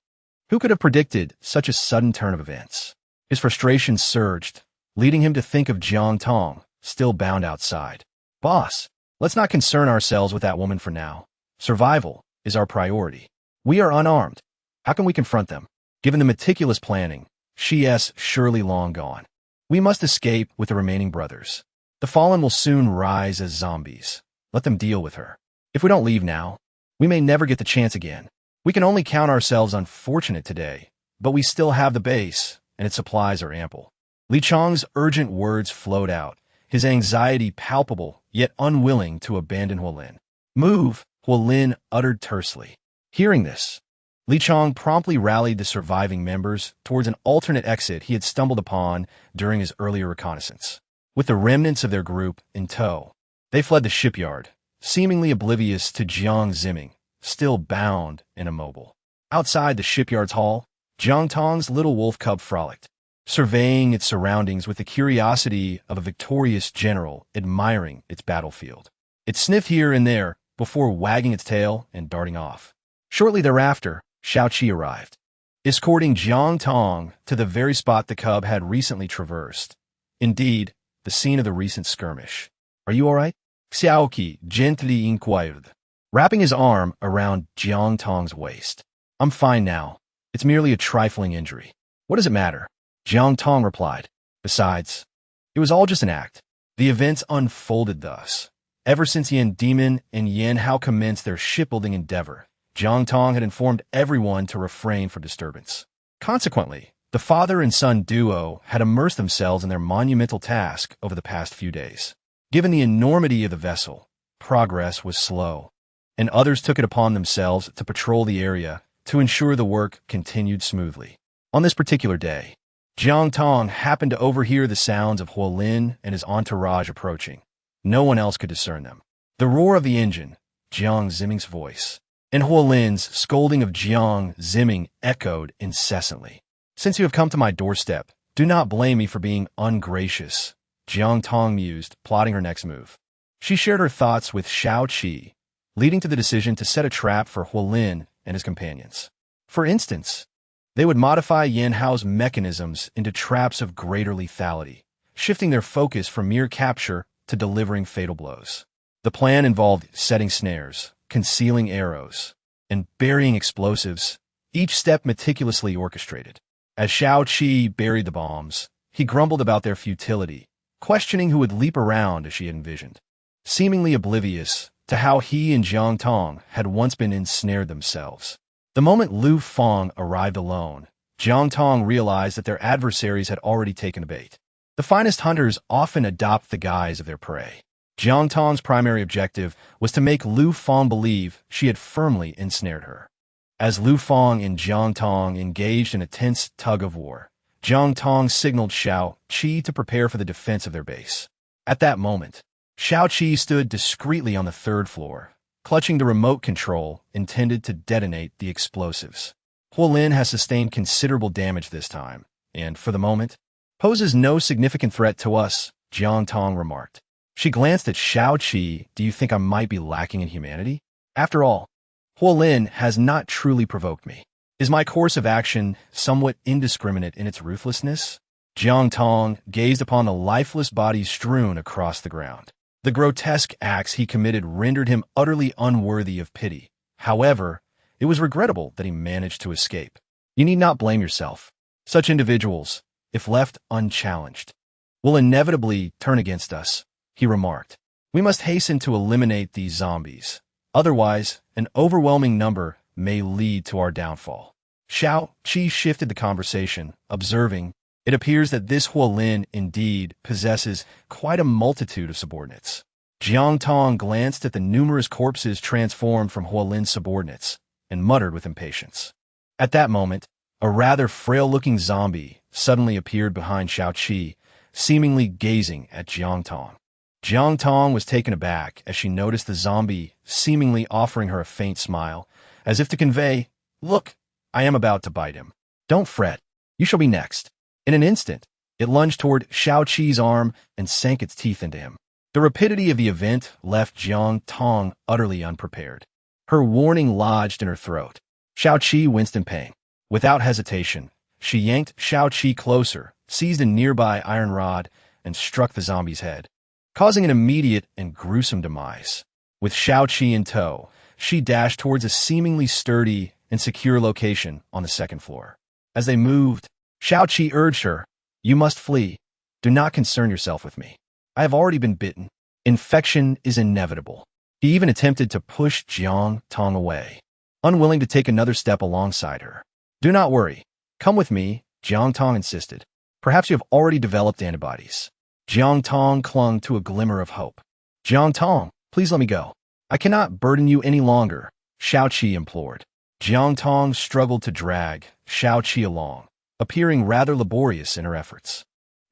Who could have predicted such a sudden turn of events? His frustration surged, leading him to think of Jiang Tong, still bound outside. Boss, let's not concern ourselves with that woman for now. Survival is our priority. We are unarmed. How can we confront them? Given the meticulous planning, she's surely long gone. We must escape with the remaining brothers. The fallen will soon rise as zombies. Let them deal with her. If we don't leave now, we may never get the chance again. We can only count ourselves unfortunate today, but we still have the base, and its supplies are ample. Li Chong's urgent words flowed out, his anxiety palpable, yet unwilling to abandon Huolin. Move, Huolin uttered tersely. Hearing this, Li Chong promptly rallied the surviving members towards an alternate exit he had stumbled upon during his earlier reconnaissance. With the remnants of their group in tow, they fled the shipyard, seemingly oblivious to Jiang Zimming, still bound and immobile. Outside the shipyard's hall, Jiang Tong's little wolf cub frolicked, surveying its surroundings with the curiosity of a victorious general admiring its battlefield. It sniffed here and there before wagging its tail and darting off. Shortly thereafter, Xiaoqi arrived, escorting Jiang Tong to the very spot the cub had recently traversed. Indeed, the scene of the recent skirmish. Are you all right? Xiaoqi gently inquired, wrapping his arm around Jiang Tong's waist. I'm fine now. It's merely a trifling injury. What does it matter? Jiang Tong replied. Besides, it was all just an act. The events unfolded thus. Ever since Yan Demon and Yan Hao commenced their shipbuilding endeavor, Jiang Tong had informed everyone to refrain from disturbance. Consequently, the father and son duo had immersed themselves in their monumental task over the past few days. Given the enormity of the vessel, progress was slow, and others took it upon themselves to patrol the area to ensure the work continued smoothly. On this particular day, Jiang Tong happened to overhear the sounds of Huolin and his entourage approaching. No one else could discern them. The roar of the engine, Jiang Zimming's voice, and Huolin's scolding of Jiang Zimming echoed incessantly. Since you have come to my doorstep, do not blame me for being ungracious, Jiang Tong mused, plotting her next move. She shared her thoughts with Xiaoqi, leading to the decision to set a trap for Huolin and his companions. For instance, they would modify Yan Hao's mechanisms into traps of greater lethality, shifting their focus from mere capture to delivering fatal blows. The plan involved setting snares, concealing arrows, and burying explosives, each step meticulously orchestrated. As Xiaoqi buried the bombs, he grumbled about their futility, questioning who would leap around as she had envisioned, seemingly oblivious to how he and Jiang Tong had once been ensnared themselves. The moment Lu Feng arrived alone, Jiang Tong realized that their adversaries had already taken the bait. The finest hunters often adopt the guise of their prey. Jiang Tong's primary objective was to make Lu Feng believe she had firmly ensnared her. As Lu Feng and Jiang Tong engaged in a tense tug-of-war, Jiang Tong signaled Xiaoqi to prepare for the defense of their base. At that moment, Xiaoqi stood discreetly on the third floor, clutching the remote control intended to detonate the explosives. Huolin has sustained considerable damage this time, and, for the moment, poses no significant threat to us, Jiang Tong remarked. She glanced at Xiaoqi. Do you think I might be lacking in humanity? After all, Huolin has not truly provoked me. Is my course of action somewhat indiscriminate in its ruthlessness? Jiang Tong gazed upon the lifeless bodies strewn across the ground. The grotesque acts he committed rendered him utterly unworthy of pity. However, it was regrettable that he managed to escape. You need not blame yourself. Such individuals, if left unchallenged, will inevitably turn against us, he remarked. We must hasten to eliminate these zombies. Otherwise, an overwhelming number may lead to our downfall. Xiaoqi shifted the conversation, observing, it appears that this Huolin indeed possesses quite a multitude of subordinates. Jiang Tong glanced at the numerous corpses transformed from Huolin's subordinates and muttered with impatience. At that moment, a rather frail-looking zombie suddenly appeared behind Xiaoqi, seemingly gazing at Jiang Tong. Jiang Tong was taken aback as she noticed the zombie seemingly offering her a faint smile, as if to convey, "Look, I am about to bite him. Don't fret. You shall be next." In an instant, it lunged toward Xiao Qi's arm and sank its teeth into him. The rapidity of the event left Jiang Tong utterly unprepared. Her warning lodged in her throat. Xiao Qi winced in pain. Without hesitation, she yanked Xiao Qi closer, seized a nearby iron rod, and struck the zombie's head, causing an immediate and gruesome demise. With Xiao Qi in tow, she dashed towards a seemingly sturdy and secure location on the second floor. As they moved, Xiao Qi urged her, "You must flee. Do not concern yourself with me. I have already been bitten. Infection is inevitable." He even attempted to push Jiang Tong away, unwilling to take another step alongside her. "Do not worry. Come with me," Jiang Tong insisted. "Perhaps you have already developed antibodies." Jiang Tong clung to a glimmer of hope. "Jiang Tong, please let me go. I cannot burden you any longer," Xiao Qi implored. Jiang Tong struggled to drag Xiao Qi along, appearing rather laborious in her efforts.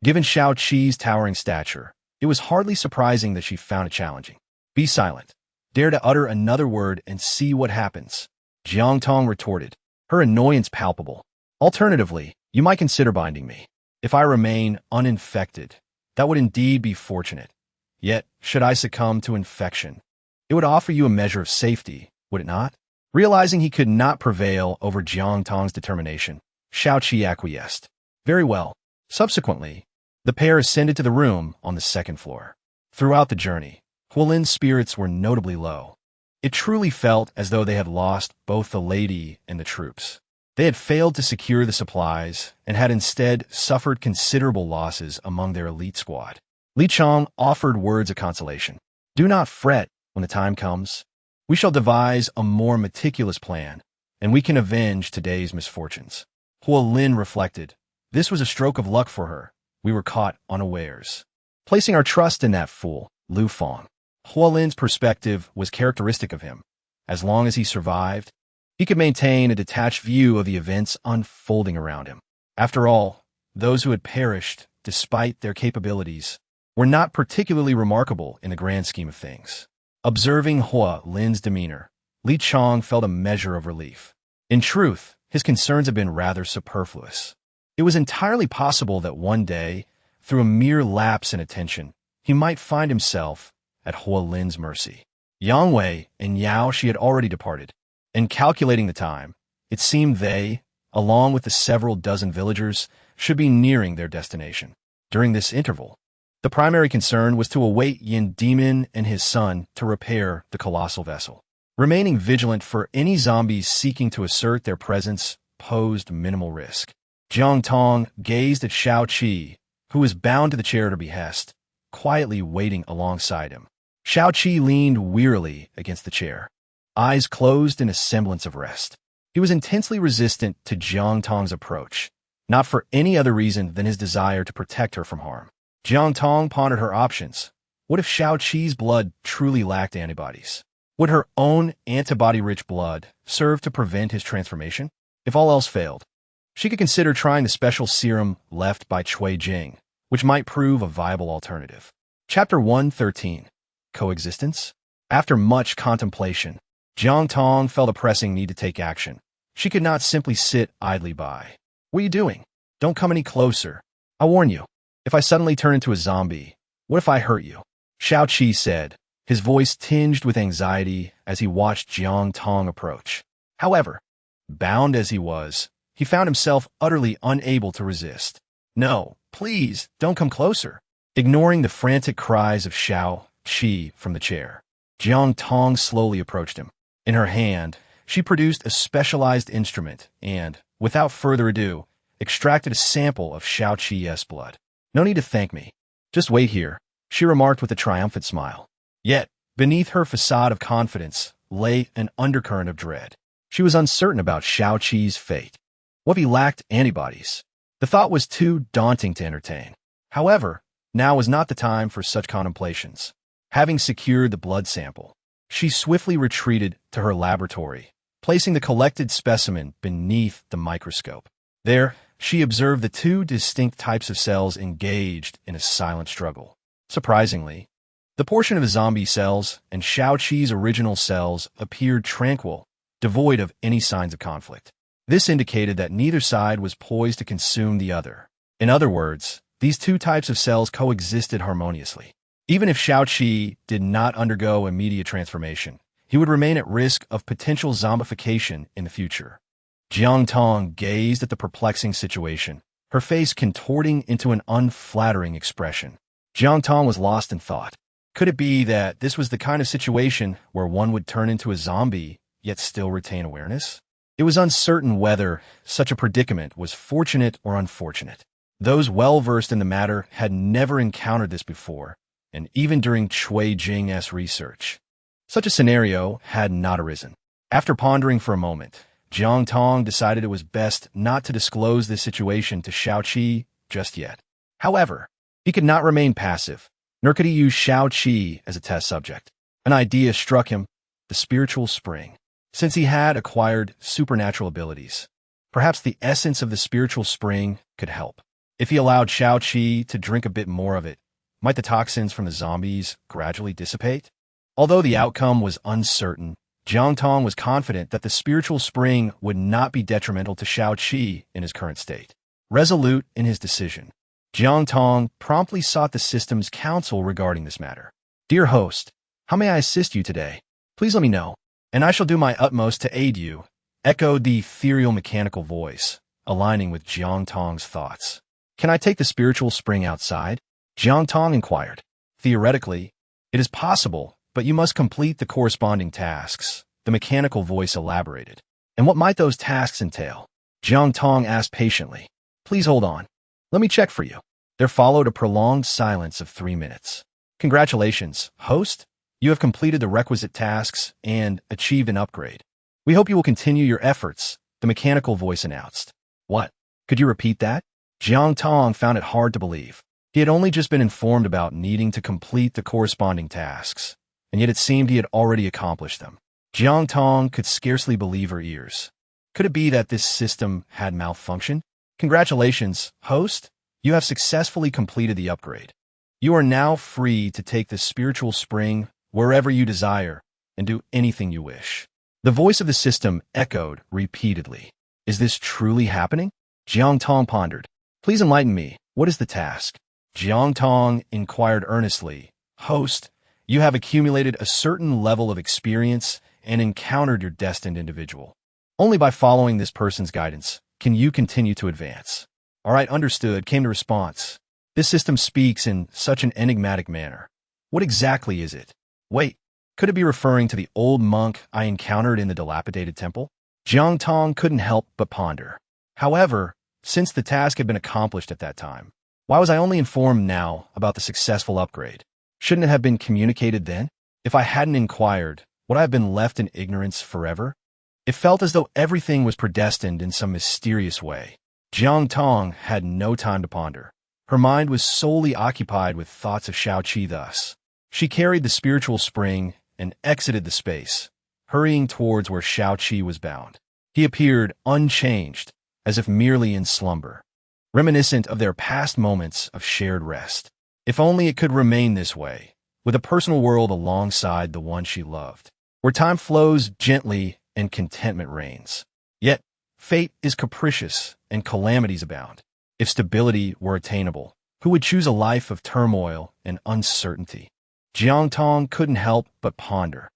Given Xiao Qi's towering stature, it was hardly surprising that she found it challenging. "Be silent. Dare to utter another word and see what happens," Jiang Tong retorted, her annoyance palpable. "Alternatively, you might consider binding me. If I remain uninfected, that would indeed be fortunate. Yet, should I succumb to infection, it would offer you a measure of safety, would it not?" Realizing he could not prevail over Jiang Tong's determination, Xiao Qi acquiesced. "Very well." Subsequently, the pair ascended to the room on the second floor. Throughout the journey, Huolin's spirits were notably low. It truly felt as though they had lost both the lady and the troops. They had failed to secure the supplies and had instead suffered considerable losses among their elite squad. Li Chong offered words of consolation. "Do not fret when the time comes. We shall devise a more meticulous plan, and we can avenge today's misfortunes." Huolin reflected. This was a stroke of luck for her. We were caught unawares. Placing our trust in that fool, Lu Fong. Huolin's perspective was characteristic of him. As long as he survived, he could maintain a detached view of the events unfolding around him. After all, those who had perished, despite their capabilities, were not particularly remarkable in the grand scheme of things. Observing Hua Lin's demeanor, Li Chong felt a measure of relief. In truth, his concerns had been rather superfluous. It was entirely possible that one day, through a mere lapse in attention, he might find himself at Hua Lin's mercy. Yang Wei and Yao Shi had already departed, and calculating the time, it seemed they, along with the several dozen villagers, should be nearing their destination. During this interval, the primary concern was to await Yin Demon and his son to repair the colossal vessel. Remaining vigilant for any zombies seeking to assert their presence posed minimal risk. Jiang Tong gazed at Xiao Qi, who was bound to the chair at her behest, quietly waiting alongside him. Xiao Qi leaned wearily against the chair, eyes closed in a semblance of rest. He was intensely resistant to Jiang Tong's approach, not for any other reason than his desire to protect her from harm. Jiang Tong pondered her options. What if Xiao Qi's blood truly lacked antibodies? Would her own antibody-rich blood serve to prevent his transformation? If all else failed, she could consider trying the special serum left by Cui Jing, which might prove a viable alternative. Chapter 113. Coexistence? After much contemplation, Jiang Tong felt a pressing need to take action. She could not simply sit idly by. "What are you doing? Don't come any closer. I warn you, if I suddenly turn into a zombie, what if I hurt you?" Xiao Qi said, his voice tinged with anxiety as he watched Jiang Tong approach. However, bound as he was, he found himself utterly unable to resist. "No, please, don't come closer." Ignoring the frantic cries of Xiao Qi from the chair, Jiang Tong slowly approached him. In her hand, she produced a specialized instrument and, without further ado, extracted a sample of Xiao Qi's blood. "No need to thank me. Just wait here," she remarked with a triumphant smile. Yet, beneath her facade of confidence lay an undercurrent of dread. She was uncertain about Xiao Qi's fate. What if he lacked antibodies? The thought was too daunting to entertain. However, now was not the time for such contemplations. Having secured the blood sample, she swiftly retreated to her laboratory, placing the collected specimen beneath the microscope. There, she observed the two distinct types of cells engaged in a silent struggle. Surprisingly, The portion of the zombie cells and Xiaoqi's original cells appeared tranquil, devoid of any signs of conflict. This indicated that neither side was poised to consume the other. In other words, these two types of cells coexisted harmoniously. Even if Xiaoqi did not undergo immediate transformation, he would remain at risk of potential zombification in the future. Jiang Tong gazed at the perplexing situation, her face contorting into an unflattering expression. Jiang Tong was lost in thought. Could it be that this was the kind of situation where one would turn into a zombie, yet still retain awareness? It was uncertain whether such a predicament was fortunate or unfortunate. Those well-versed in the matter had never encountered this before, and even during Cui Jing's research, such a scenario had not arisen. After pondering for a moment, Jiang Tong decided it was best not to disclose this situation to Xiaoqi just yet. However, he could not remain passive, nor could he use Xiaoqi as a test subject. An idea struck him: the spiritual spring. Since he had acquired supernatural abilities, perhaps the essence of the spiritual spring could help. If he allowed Xiaoqi to drink a bit more of it, might the toxins from the zombies gradually dissipate? Although the outcome was uncertain, Jiang Tong was confident that the spiritual spring would not be detrimental to Xiaoqi in his current state. Resolute in his decision, Jiang Tong promptly sought the system's counsel regarding this matter. "Dear host, how may I assist you today? Please let me know, and I shall do my utmost to aid you," echoed the ethereal mechanical voice, aligning with Jiang Tong's thoughts. "Can I take the spiritual spring outside?" Jiang Tong inquired. "Theoretically, it is possible, but you must complete the corresponding tasks," the mechanical voice elaborated. "And what might those tasks entail?" Jiang Tong asked patiently. "Please hold on. Let me check for you." There followed a prolonged silence of 3 minutes. "Congratulations, host. You have completed the requisite tasks and achieved an upgrade. We hope you will continue your efforts," the mechanical voice announced. "What? Could you repeat that?" Jiang Tong found it hard to believe. He had only just been informed about needing to complete the corresponding tasks, and yet it seemed he had already accomplished them. Jiang Tong could scarcely believe her ears. Could it be that this system had malfunctioned? "Congratulations, host. You have successfully completed the upgrade. You are now free to take the spiritual spring wherever you desire and do anything you wish." The voice of the system echoed repeatedly. "Is this truly happening?" Jiang Tong pondered. "Please enlighten me. What is the task?" Jiang Tong inquired earnestly. "Host, you have accumulated a certain level of experience and encountered your destined individual. Only by following this person's guidance can you continue to advance." "All right, understood," came the response. "This system speaks in such an enigmatic manner. What exactly is it? Wait, could it be referring to the old monk I encountered in the dilapidated temple?" Jiang Tong couldn't help but ponder. However, since the task had been accomplished at that time, why was I only informed now about the successful upgrade? Shouldn't it have been communicated then? If I hadn't inquired, would I have been left in ignorance forever? It felt as though everything was predestined in some mysterious way. Jiang Tong had no time to ponder. Her mind was solely occupied with thoughts of Xiaoqi thus. She carried the spiritual spring and exited the space, hurrying towards where Xiaoqi was bound. He appeared unchanged, as if merely in slumber, reminiscent of their past moments of shared rest. If only it could remain this way, with a personal world alongside the one she loved, where time flows gently and contentment reigns. Yet, fate is capricious and calamities abound. If stability were attainable, who would choose a life of turmoil and uncertainty? Jiang Tong couldn't help but ponder.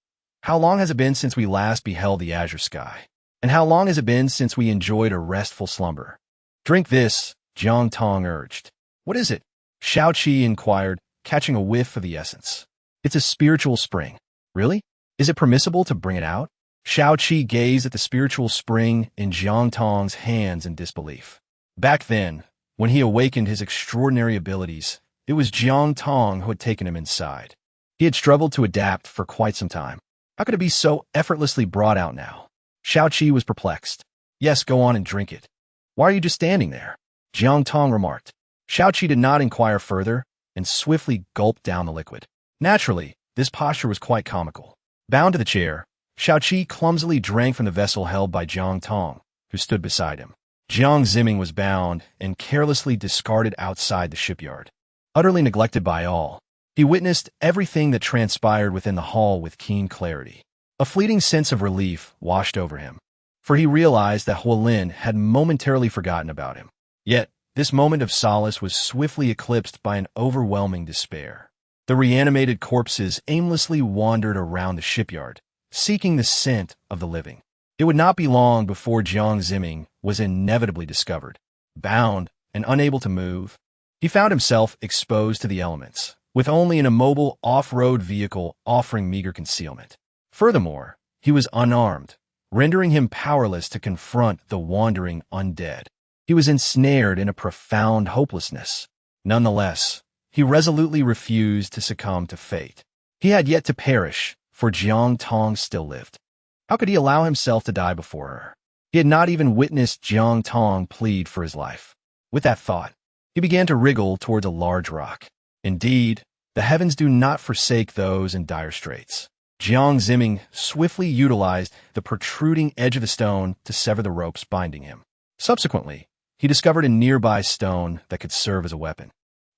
How long has it been since we last beheld the azure sky? And how long has it been since we enjoyed a restful slumber? "Drink this," Jiang Tong urged. "What is it?" Xiaoqi inquired, catching a whiff of the essence. "It's a spiritual spring." "Really? Is it permissible to bring it out?" Xiaoqi gazed at the spiritual spring in Jiang Tong's hands in disbelief. Back then, when he awakened his extraordinary abilities, it was Jiang Tong who had taken him inside. He had struggled to adapt for quite some time. How could it be so effortlessly brought out now? Xiaoqi was perplexed. "Yes, go on and drink it." "Why are you just standing there?" Jiang Tong remarked. Xiaoqi did not inquire further and swiftly gulped down the liquid. Naturally, this posture was quite comical. Bound to the chair, Xiaoqi clumsily drank from the vessel held by Jiang Tong, who stood beside him. Jiang Ziming was bound and carelessly discarded outside the shipyard. Utterly neglected by all, He witnessed everything that transpired within the hall with keen clarity. A fleeting sense of relief washed over him, for he realized that Huolin had momentarily forgotten about him. Yet, this moment of solace was swiftly eclipsed by an overwhelming despair. The reanimated corpses aimlessly wandered around the shipyard, seeking the scent of the living. It would not be long before Jiang Zimming was inevitably discovered. Bound and unable to move, he found himself exposed to the elements, with only an immobile off-road vehicle offering meager concealment. Furthermore, he was unarmed, rendering him powerless to confront the wandering undead. He was ensnared in a profound hopelessness. Nonetheless, he resolutely refused to succumb to fate. He had yet to perish, for Jiang Tong still lived. How could he allow himself to die before her? He had not even witnessed Jiang Tong plead for his life. With that thought, he began to wriggle towards a large rock. Indeed, the heavens do not forsake those in dire straits. Jiang Zimming swiftly utilized the protruding edge of the stone to sever the ropes binding him. Subsequently, he discovered a nearby stone that could serve as a weapon.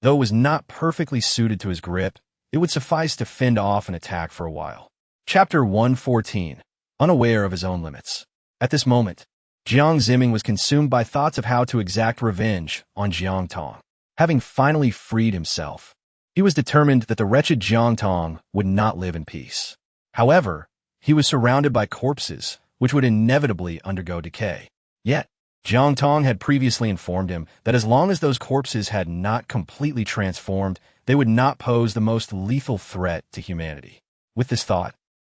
Though it was not perfectly suited to his grip, it would suffice to fend off an attack for a while. Chapter 114. Unaware of his own limits. At this moment, Jiang Zimming was consumed by thoughts of how to exact revenge on Jiang Tong. Having finally freed himself, he was determined that the wretched Jiang Tong would not live in peace. However, he was surrounded by corpses, which would inevitably undergo decay. Yet, Jiang Tong had previously informed him that as long as those corpses had not completely transformed, they would not pose the most lethal threat to humanity. With this thought,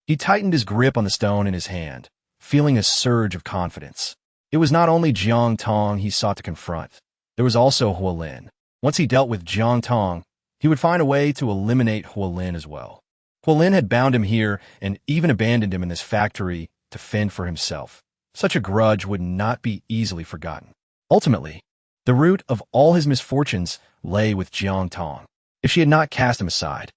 he tightened his grip on the stone in his hand, feeling a surge of confidence. It was not only Jiang Tong he sought to confront. There was also Huolin. Once he dealt with Jiang Tong, he would find a way to eliminate Huolin as well. Huolin had bound him here and even abandoned him in this factory to fend for himself. Such a grudge would not be easily forgotten. Ultimately, the root of all his misfortunes lay with Jiang Tong. If she had not cast him aside,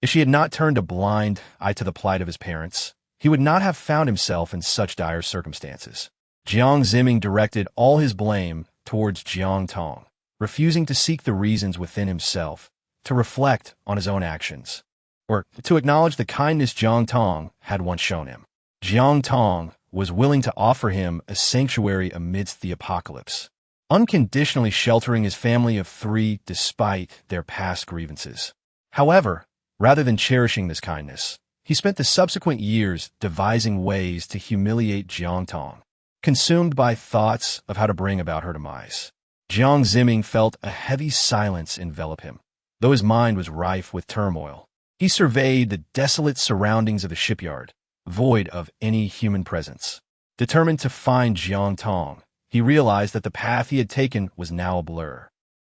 if she had not turned a blind eye to the plight of his parents, he would not have found himself in such dire circumstances. Jiang Zimming directed all his blame towards Jiang Tong, refusing to seek the reasons within himself, to reflect on his own actions, or to acknowledge the kindness Jiang Tong had once shown him. Jiang Tong was willing to offer him a sanctuary amidst the apocalypse, unconditionally sheltering his family of 3 despite their past grievances. However, rather than cherishing this kindness, he spent the subsequent years devising ways to humiliate Jiang Tong, consumed by thoughts of how to bring about her demise. Jiang Zimming felt a heavy silence envelop him. Though his mind was rife with turmoil, he surveyed the desolate surroundings of the shipyard, void of any human presence. Determined to find Jiang Tong, he realized that the path he had taken was now a blur.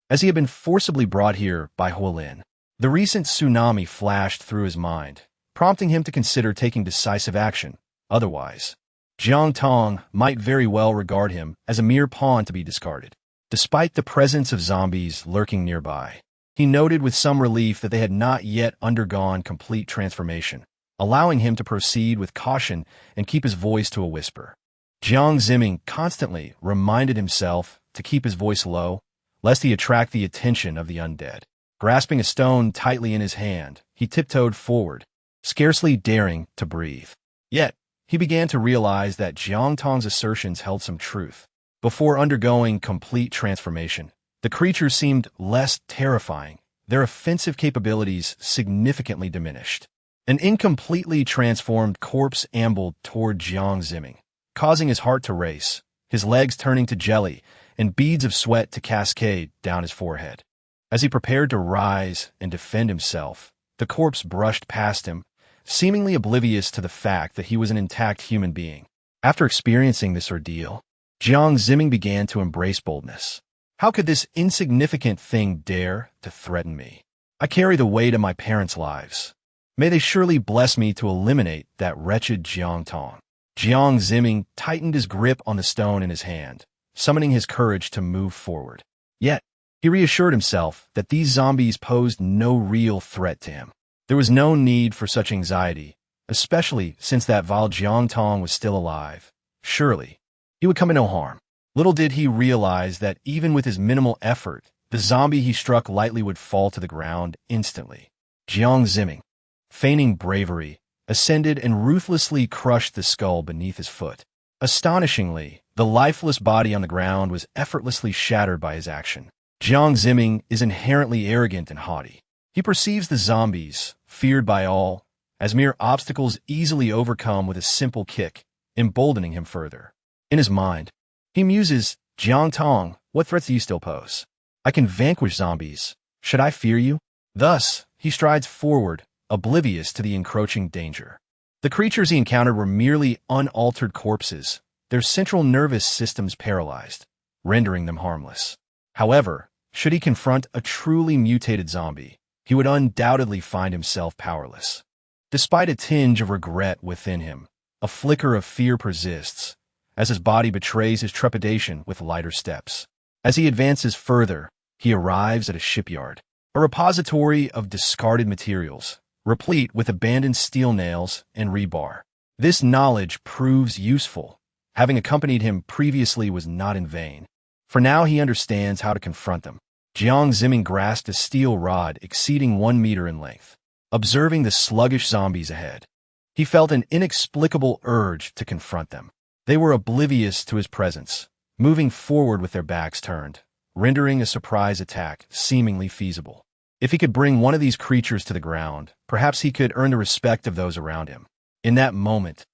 As he had been forcibly brought here by Huolin, the recent tsunami flashed through his mind, prompting him to consider taking decisive action. Otherwise, Jiang Tong might very well regard him as a mere pawn to be discarded. Despite the presence of zombies lurking nearby, he noted with some relief that they had not yet undergone complete transformation, allowing him to proceed with caution and keep his voice to a whisper. Jiang Zimming constantly reminded himself to keep his voice low, lest he attract the attention of the undead. Grasping a stone tightly in his hand, he tiptoed forward, scarcely daring to breathe. Yet, he began to realize that Jiang Tong's assertions held some truth. Before undergoing complete transformation, the creatures seemed less terrifying, their offensive capabilities significantly diminished. An incompletely transformed corpse ambled toward Jiang Zimming, causing his heart to race, his legs turning to jelly, and beads of sweat to cascade down his forehead. As he prepared to rise and defend himself, the corpse brushed past him, seemingly oblivious to the fact that he was an intact human being. After experiencing this ordeal, Jiang Zimming began to embrace boldness. How could this insignificant thing dare to threaten me? I carry the weight of my parents' lives. May they surely bless me to eliminate that wretched Jiang Tong. Jiang Zimming tightened his grip on the stone in his hand, summoning his courage to move forward. Yet, he reassured himself that these zombies posed no real threat to him. There was no need for such anxiety, especially since that vile Jiang Tong was still alive. Surely, he would come to no harm. Little did he realize that even with his minimal effort, the zombie he struck lightly would fall to the ground instantly. Jiang Tong, feigning bravery, ascended and ruthlessly crushed the skull beneath his foot. Astonishingly, the lifeless body on the ground was effortlessly shattered by his action. Jiang Tong is inherently arrogant and haughty. He perceives the zombies, feared by all, as mere obstacles easily overcome with a simple kick, emboldening him further. In his mind, he muses, Jiang Tong, what threats do you still pose? I can vanquish zombies. Should I fear you? Thus, he strides forward, oblivious to the encroaching danger. The creatures he encountered were merely unaltered corpses, their central nervous systems paralyzed, rendering them harmless. However, should he confront a truly mutated zombie, he would undoubtedly find himself powerless. Despite a tinge of regret within him, a flicker of fear persists, as his body betrays his trepidation with lighter steps. As he advances further, he arrives at a shipyard, a repository of discarded materials, replete with abandoned steel nails and rebar. This knowledge proves useful. Having accompanied him previously was not in vain. For now he understands how to confront them. Jiang Tong grasped a steel rod exceeding 1 meter in length. Observing the sluggish zombies ahead, he felt an inexplicable urge to confront them. They were oblivious to his presence, moving forward with their backs turned, rendering a surprise attack seemingly feasible. If he could bring one of these creatures to the ground, perhaps he could earn the respect of those around him. In that moment,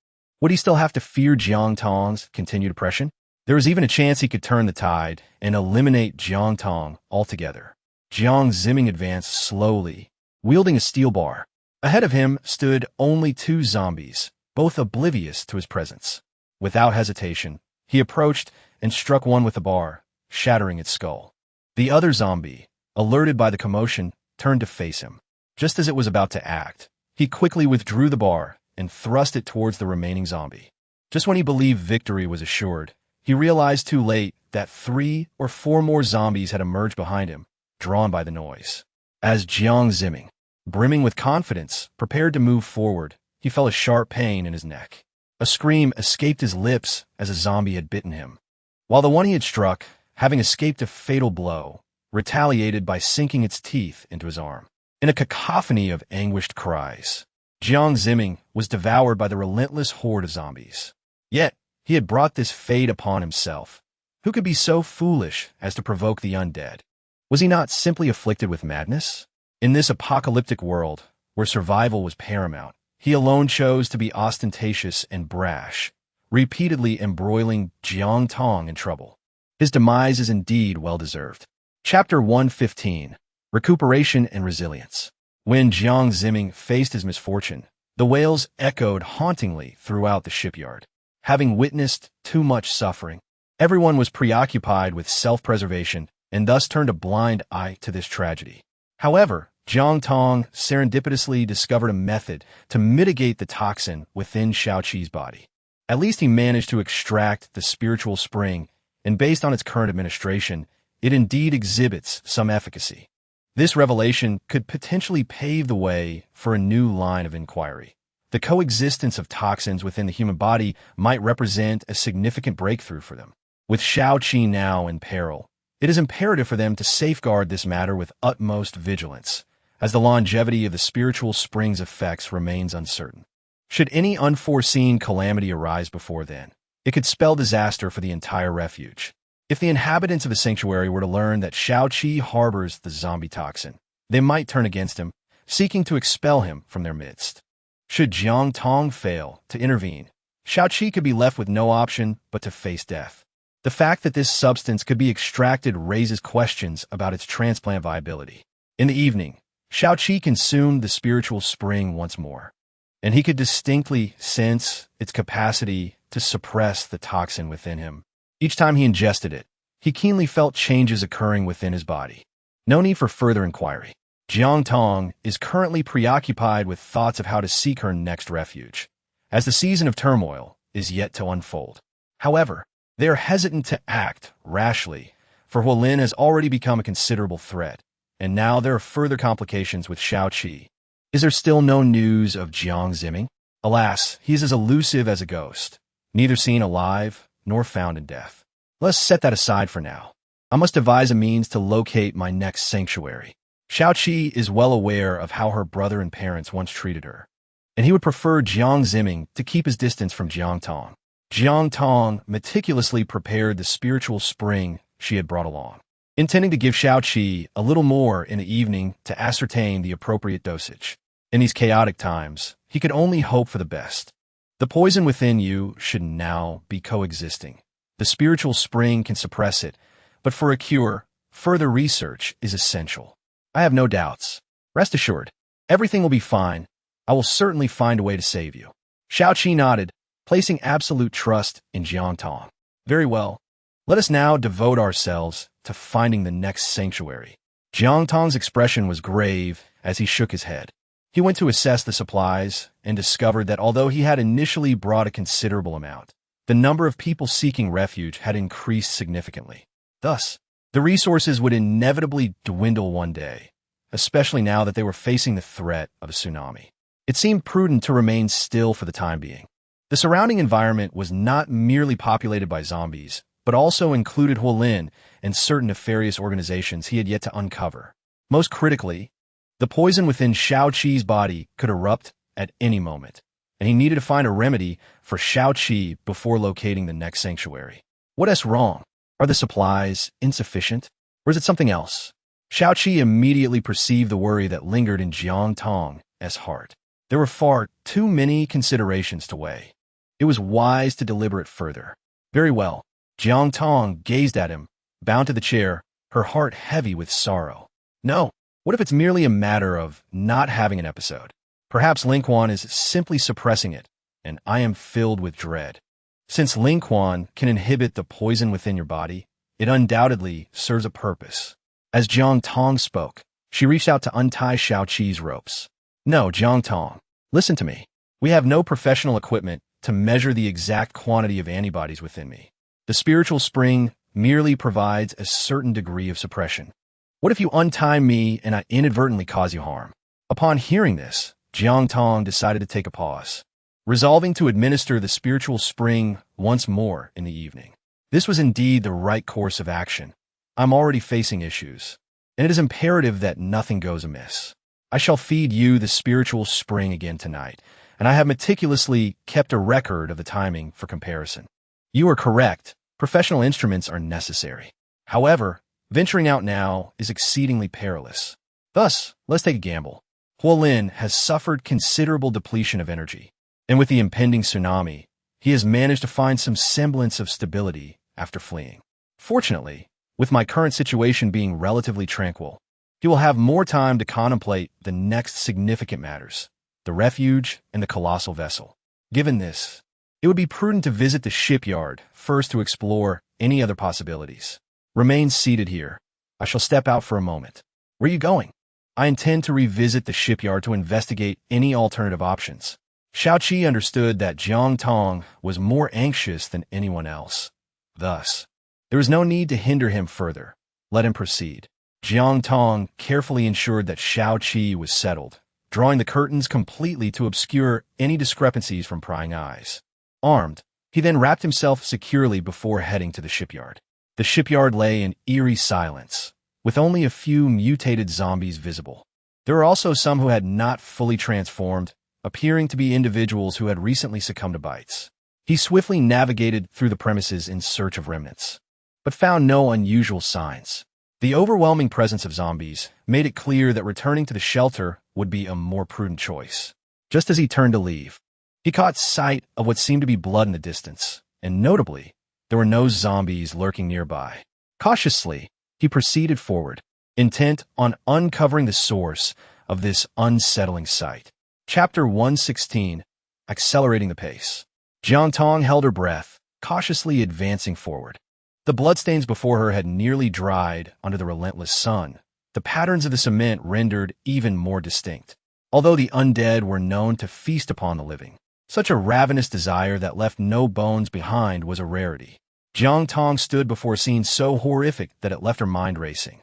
would he still have to fear Jiang Tong's continued oppression? There was even a chance he could turn the tide and eliminate Jiang Tong altogether. Jiang Tong advanced slowly, wielding a steel bar. Ahead of him stood only 2 zombies, both oblivious to his presence. Without hesitation, he approached and struck one with the bar, shattering its skull. The other zombie, alerted by the commotion, turned to face him. Just as it was about to act, he quickly withdrew the bar and thrust it towards the remaining zombie. Just when he believed victory was assured, he realized too late that 3 or 4 more zombies had emerged behind him, drawn by the noise. As Jiang Tong, brimming with confidence, prepared to move forward, he felt a sharp pain in his neck. A scream escaped his lips as a zombie had bitten him, while the one he had struck, having escaped a fatal blow, retaliated by sinking its teeth into his arm. In a cacophony of anguished cries, Jiang Tong was devoured by the relentless horde of zombies. Yet, he had brought this fate upon himself. Who could be so foolish as to provoke the undead? Was he not simply afflicted with madness? In this apocalyptic world, where survival was paramount, he alone chose to be ostentatious and brash, repeatedly embroiling Jiang Tong in trouble. His demise is indeed well-deserved. Chapter 115. Recuperation and Resilience. When Jiang Tong faced his misfortune, the wails echoed hauntingly throughout the shipyard. Having witnessed too much suffering, everyone was preoccupied with self-preservation and thus turned a blind eye to this tragedy. However, Jiang Tong serendipitously discovered a method to mitigate the toxin within Xiaoqi's body. At least he managed to extract the spiritual spring, and based on its current administration, it indeed exhibits some efficacy. This revelation could potentially pave the way for a new line of inquiry. The coexistence of toxins within the human body might represent a significant breakthrough for them. With Xiaoqi now in peril, it is imperative for them to safeguard this matter with utmost vigilance, as the longevity of the spiritual spring's effects remains uncertain. Should any unforeseen calamity arise before then, it could spell disaster for the entire refuge. If the inhabitants of the sanctuary were to learn that Xiaoqi harbors the zombie toxin, they might turn against him, seeking to expel him from their midst. Should Jiang Tong fail to intervene, Xiaoqi could be left with no option but to face death. The fact that this substance could be extracted raises questions about its transplant viability. In the evening, Xiaoqi consumed the spiritual spring once more, and he could distinctly sense its capacity to suppress the toxin within him. Each time he ingested it, he keenly felt changes occurring within his body. No need for further inquiry. Jiang Tong is currently preoccupied with thoughts of how to seek her next refuge, as the season of turmoil is yet to unfold. However, they are hesitant to act rashly, for Huolin has already become a considerable threat, and now there are further complications with Xiaoqi. Is there still no news of Jiang Tong? Alas, he is as elusive as a ghost, neither seen alive nor found in death. Let's set that aside for now. I must devise a means to locate my next sanctuary. Xiaoqi is well aware of how her brother and parents once treated her, and he would prefer Jiang Ziming to keep his distance from Jiang Tong. Jiang Tong meticulously prepared the spiritual spring she had brought along, intending to give Xiaoqi a little more in the evening to ascertain the appropriate dosage. In these chaotic times, he could only hope for the best. The poison within you should now be coexisting. The spiritual spring can suppress it, but for a cure, further research is essential. I have no doubts. Rest assured, everything will be fine. I will certainly find a way to save you. Xiaoqi nodded, placing absolute trust in Jiang Tong. Very well. Let us now devote ourselves to finding the next sanctuary. Jiang Tong's expression was grave as he shook his head. He went to assess the supplies and discovered that although he had initially brought a considerable amount, the number of people seeking refuge had increased significantly. Thus, the resources would inevitably dwindle one day, especially now that they were facing the threat of a tsunami. It seemed prudent to remain still for the time being. The surrounding environment was not merely populated by zombies, but also included Huolin and certain nefarious organizations he had yet to uncover. Most critically, the poison within Xiaoqi's body could erupt at any moment, and he needed to find a remedy for Xiaoqi before locating the next sanctuary. What is wrong? Are the supplies insufficient? Or is it something else? Xiaoqi immediately perceived the worry that lingered in Jiang Tong's heart. There were far too many considerations to weigh. It was wise to deliberate further. Very well. Jiang Tong gazed at him, bound to the chair, her heart heavy with sorrow. No. What if it's merely a matter of not having an episode? Perhaps Lingquan is simply suppressing it, and I am filled with dread. Since Lingquan can inhibit the poison within your body, it undoubtedly serves a purpose. As Jiang Tong spoke, she reached out to untie Xiaoqi's ropes. No, Jiang Tong, listen to me. We have no professional equipment to measure the exact quantity of antibodies within me. The spiritual spring merely provides a certain degree of suppression. What if you untie me and I inadvertently cause you harm? Upon hearing this, Jiang Tong decided to take a pause, resolving to administer the spiritual spring once more in the evening. This was indeed the right course of action. I'm already facing issues, and it is imperative that nothing goes amiss. I shall feed you the spiritual spring again tonight, and I have meticulously kept a record of the timing for comparison. You are correct. Professional instruments are necessary. However, venturing out now is exceedingly perilous. Thus, let's take a gamble. Huolin has suffered considerable depletion of energy, and with the impending tsunami, he has managed to find some semblance of stability after fleeing. Fortunately, with my current situation being relatively tranquil, he will have more time to contemplate the next significant matters, the refuge and the colossal vessel. Given this, it would be prudent to visit the shipyard first to explore any other possibilities. Remain seated here. I shall step out for a moment. Where are you going? I intend to revisit the shipyard to investigate any alternative options. Xiaoqi understood that Jiang Tong was more anxious than anyone else. Thus, there was no need to hinder him further. Let him proceed. Jiang Tong carefully ensured that Xiaoqi was settled, drawing the curtains completely to obscure any discrepancies from prying eyes. Armed, he then wrapped himself securely before heading to the shipyard. The shipyard lay in eerie silence, with only a few mutated zombies visible. There were also some who had not fully transformed, appearing to be individuals who had recently succumbed to bites. He swiftly navigated through the premises in search of remnants, but found no unusual signs. The overwhelming presence of zombies made it clear that returning to the shelter would be a more prudent choice. Just as he turned to leave, he caught sight of what seemed to be blood in the distance, and notably, there were no zombies lurking nearby. Cautiously, he proceeded forward, intent on uncovering the source of this unsettling sight. Chapter 116, Accelerating the Pace. Jiang Tong held her breath, cautiously advancing forward. The bloodstains before her had nearly dried under the relentless sun. The patterns of the cement rendered even more distinct. Although the undead were known to feast upon the living, such a ravenous desire that left no bones behind was a rarity. Jiang Tong stood before a scene so horrific that it left her mind racing.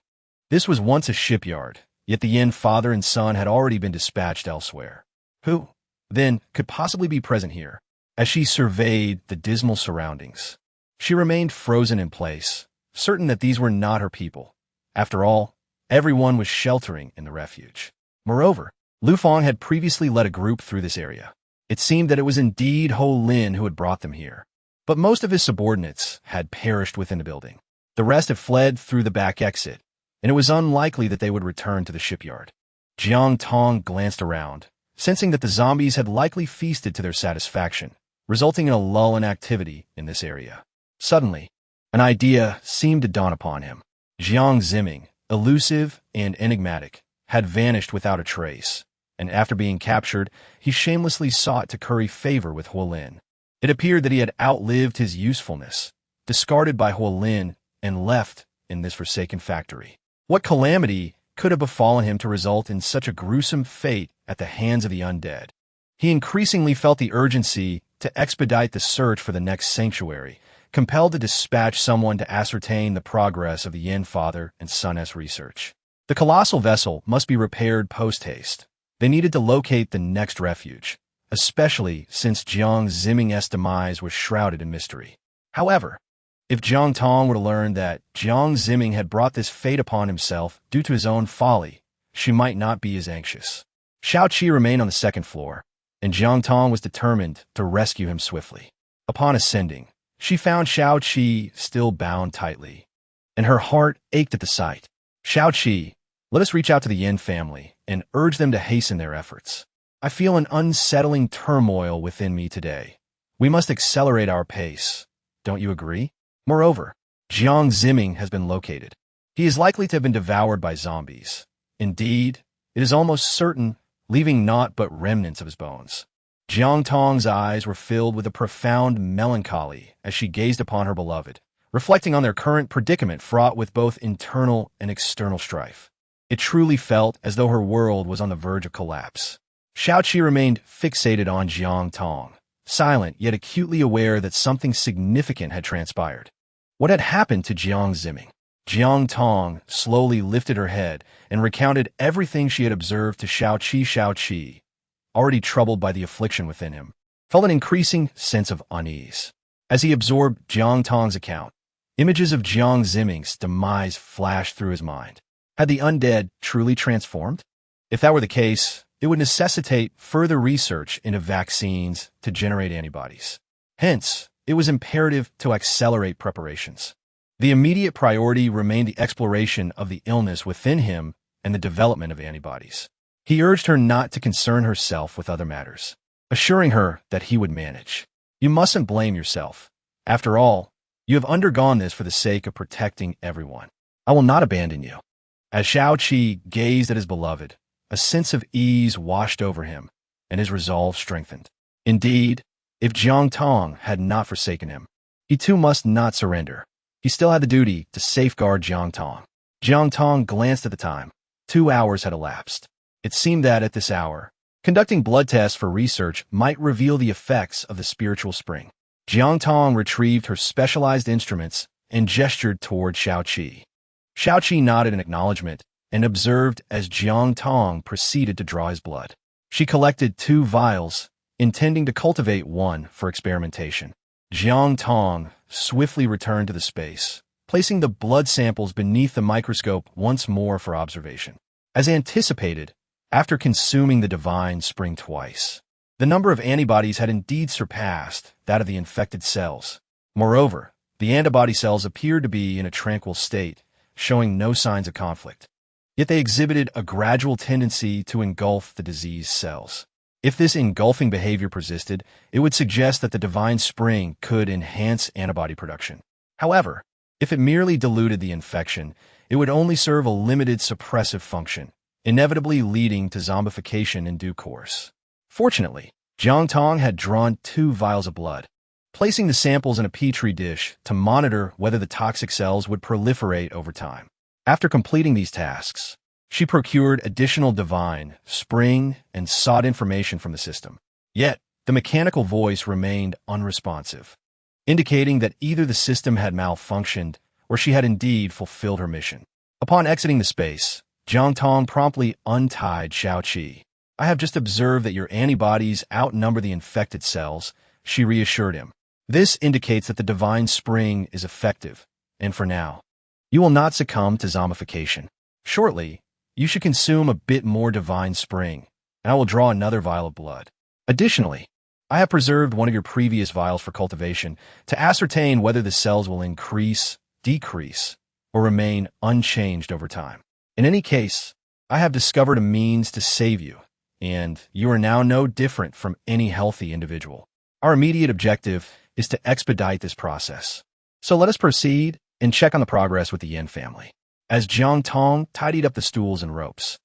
This was once a shipyard, yet the Yin father and son had already been dispatched elsewhere. Who, then, could possibly be present here? As she surveyed the dismal surroundings, she remained frozen in place, certain that these were not her people. After all, Everyone was sheltering in the refuge. Moreover, Lu Fang had previously led a group through this area. It seemed that it was indeed Ho Lin who had brought them here. But most of his subordinates had perished within the building. The rest had fled through the back exit, and it was unlikely that they would return to the shipyard. Jiang Tong glanced around, sensing that the zombies had likely feasted to their satisfaction, resulting in a lull in activity in this area. Suddenly, an idea seemed to dawn upon him. Jiang Zimming, elusive and enigmatic, had vanished without a trace, and after being captured, he shamelessly sought to curry favor with Huolin. It appeared that he had outlived his usefulness, discarded by Huolin, and left in this forsaken factory. What calamity could have befallen him to result in such a gruesome fate at the hands of the undead? He increasingly felt the urgency to expedite the search for the next sanctuary, compelled to dispatch someone to ascertain the progress of the Yin father and son-s research. The colossal vessel must be repaired post-haste. They needed to locate the next refuge, especially since Jiang Zimming's demise was shrouded in mystery. However, if Jiang Tong were to learn that Jiang Zimming had brought this fate upon himself due to his own folly, she might not be as anxious. Xiao Qi remained on the second floor, and Jiang Tong was determined to rescue him swiftly. Upon ascending, she found Xiao Qi still bound tightly, and her heart ached at the sight. Xiao Qi, let us reach out to the Yin family and urge them to hasten their efforts. I feel an unsettling turmoil within me today. We must accelerate our pace. Don't you agree? Moreover, Jiang Zimming has been located. He is likely to have been devoured by zombies. Indeed, it is almost certain, leaving naught but remnants of his bones. Jiang Tong's eyes were filled with a profound melancholy as she gazed upon her beloved, reflecting on their current predicament fraught with both internal and external strife. It truly felt as though her world was on the verge of collapse. Xiao Qi remained fixated on Jiang Tong, silent yet acutely aware that something significant had transpired. What had happened to Jiang Zimming? Jiang Tong slowly lifted her head and recounted everything she had observed to Xiao Qi. Xiao Qi, already troubled by the affliction within him, felt an increasing sense of unease. As he absorbed Jiang Tong's account, images of Jiang Zimming's demise flashed through his mind. Had the undead truly transformed? If that were the case, it would necessitate further research into vaccines to generate antibodies. Hence, it was imperative to accelerate preparations. The immediate priority remained the exploration of the illness within him and the development of antibodies. He urged her not to concern herself with other matters, assuring her that he would manage. You mustn't blame yourself. After all, you have undergone this for the sake of protecting everyone. I will not abandon you. As Xiao Qi gazed at his beloved, a sense of ease washed over him, and his resolve strengthened. Indeed, if Jiang Tong had not forsaken him, he too must not surrender. He still had the duty to safeguard Jiang Tong. Jiang Tong glanced at the time. 2 hours had elapsed. It seemed that at this hour, conducting blood tests for research might reveal the effects of the spiritual spring. Jiang Tong retrieved her specialized instruments and gestured toward Xiao Qi. Xiao Qi nodded in acknowledgement and observed as Jiang Tong proceeded to draw his blood. She collected 2 vials, intending to cultivate one for experimentation. Jiang Tong swiftly returned to the space, placing the blood samples beneath the microscope once more for observation. As anticipated, after consuming the divine spring twice, the number of antibodies had indeed surpassed that of the infected cells. Moreover, the antibody cells appeared to be in a tranquil state, showing no signs of conflict. Yet they exhibited a gradual tendency to engulf the diseased cells. If this engulfing behavior persisted, it would suggest that the divine spring could enhance antibody production. However, if it merely diluted the infection, it would only serve a limited suppressive function, inevitably leading to zombification in due course. Fortunately, Jiang Tong had drawn 2 vials of blood, placing the samples in a petri dish to monitor whether the toxic cells would proliferate over time. After completing these tasks, she procured additional divine spring and sought information from the system. Yet, the mechanical voice remained unresponsive, indicating that either the system had malfunctioned or she had indeed fulfilled her mission. Upon exiting the space, Jiang Tong promptly untied Xiao Qi. I have just observed that your antibodies outnumber the infected cells, she reassured him. This indicates that the divine spring is effective, and for now, you will not succumb to zombification. Shortly, you should consume a bit more divine spring, and I will draw another vial of blood. Additionally, I have preserved one of your previous vials for cultivation to ascertain whether the cells will increase, decrease, or remain unchanged over time. In any case, I have discovered a means to save you, and you are now no different from any healthy individual. Our immediate objective is to expedite this process. So let us proceed and check on the progress with the Yin family. As Jiang Tong tidied up the stools and ropes,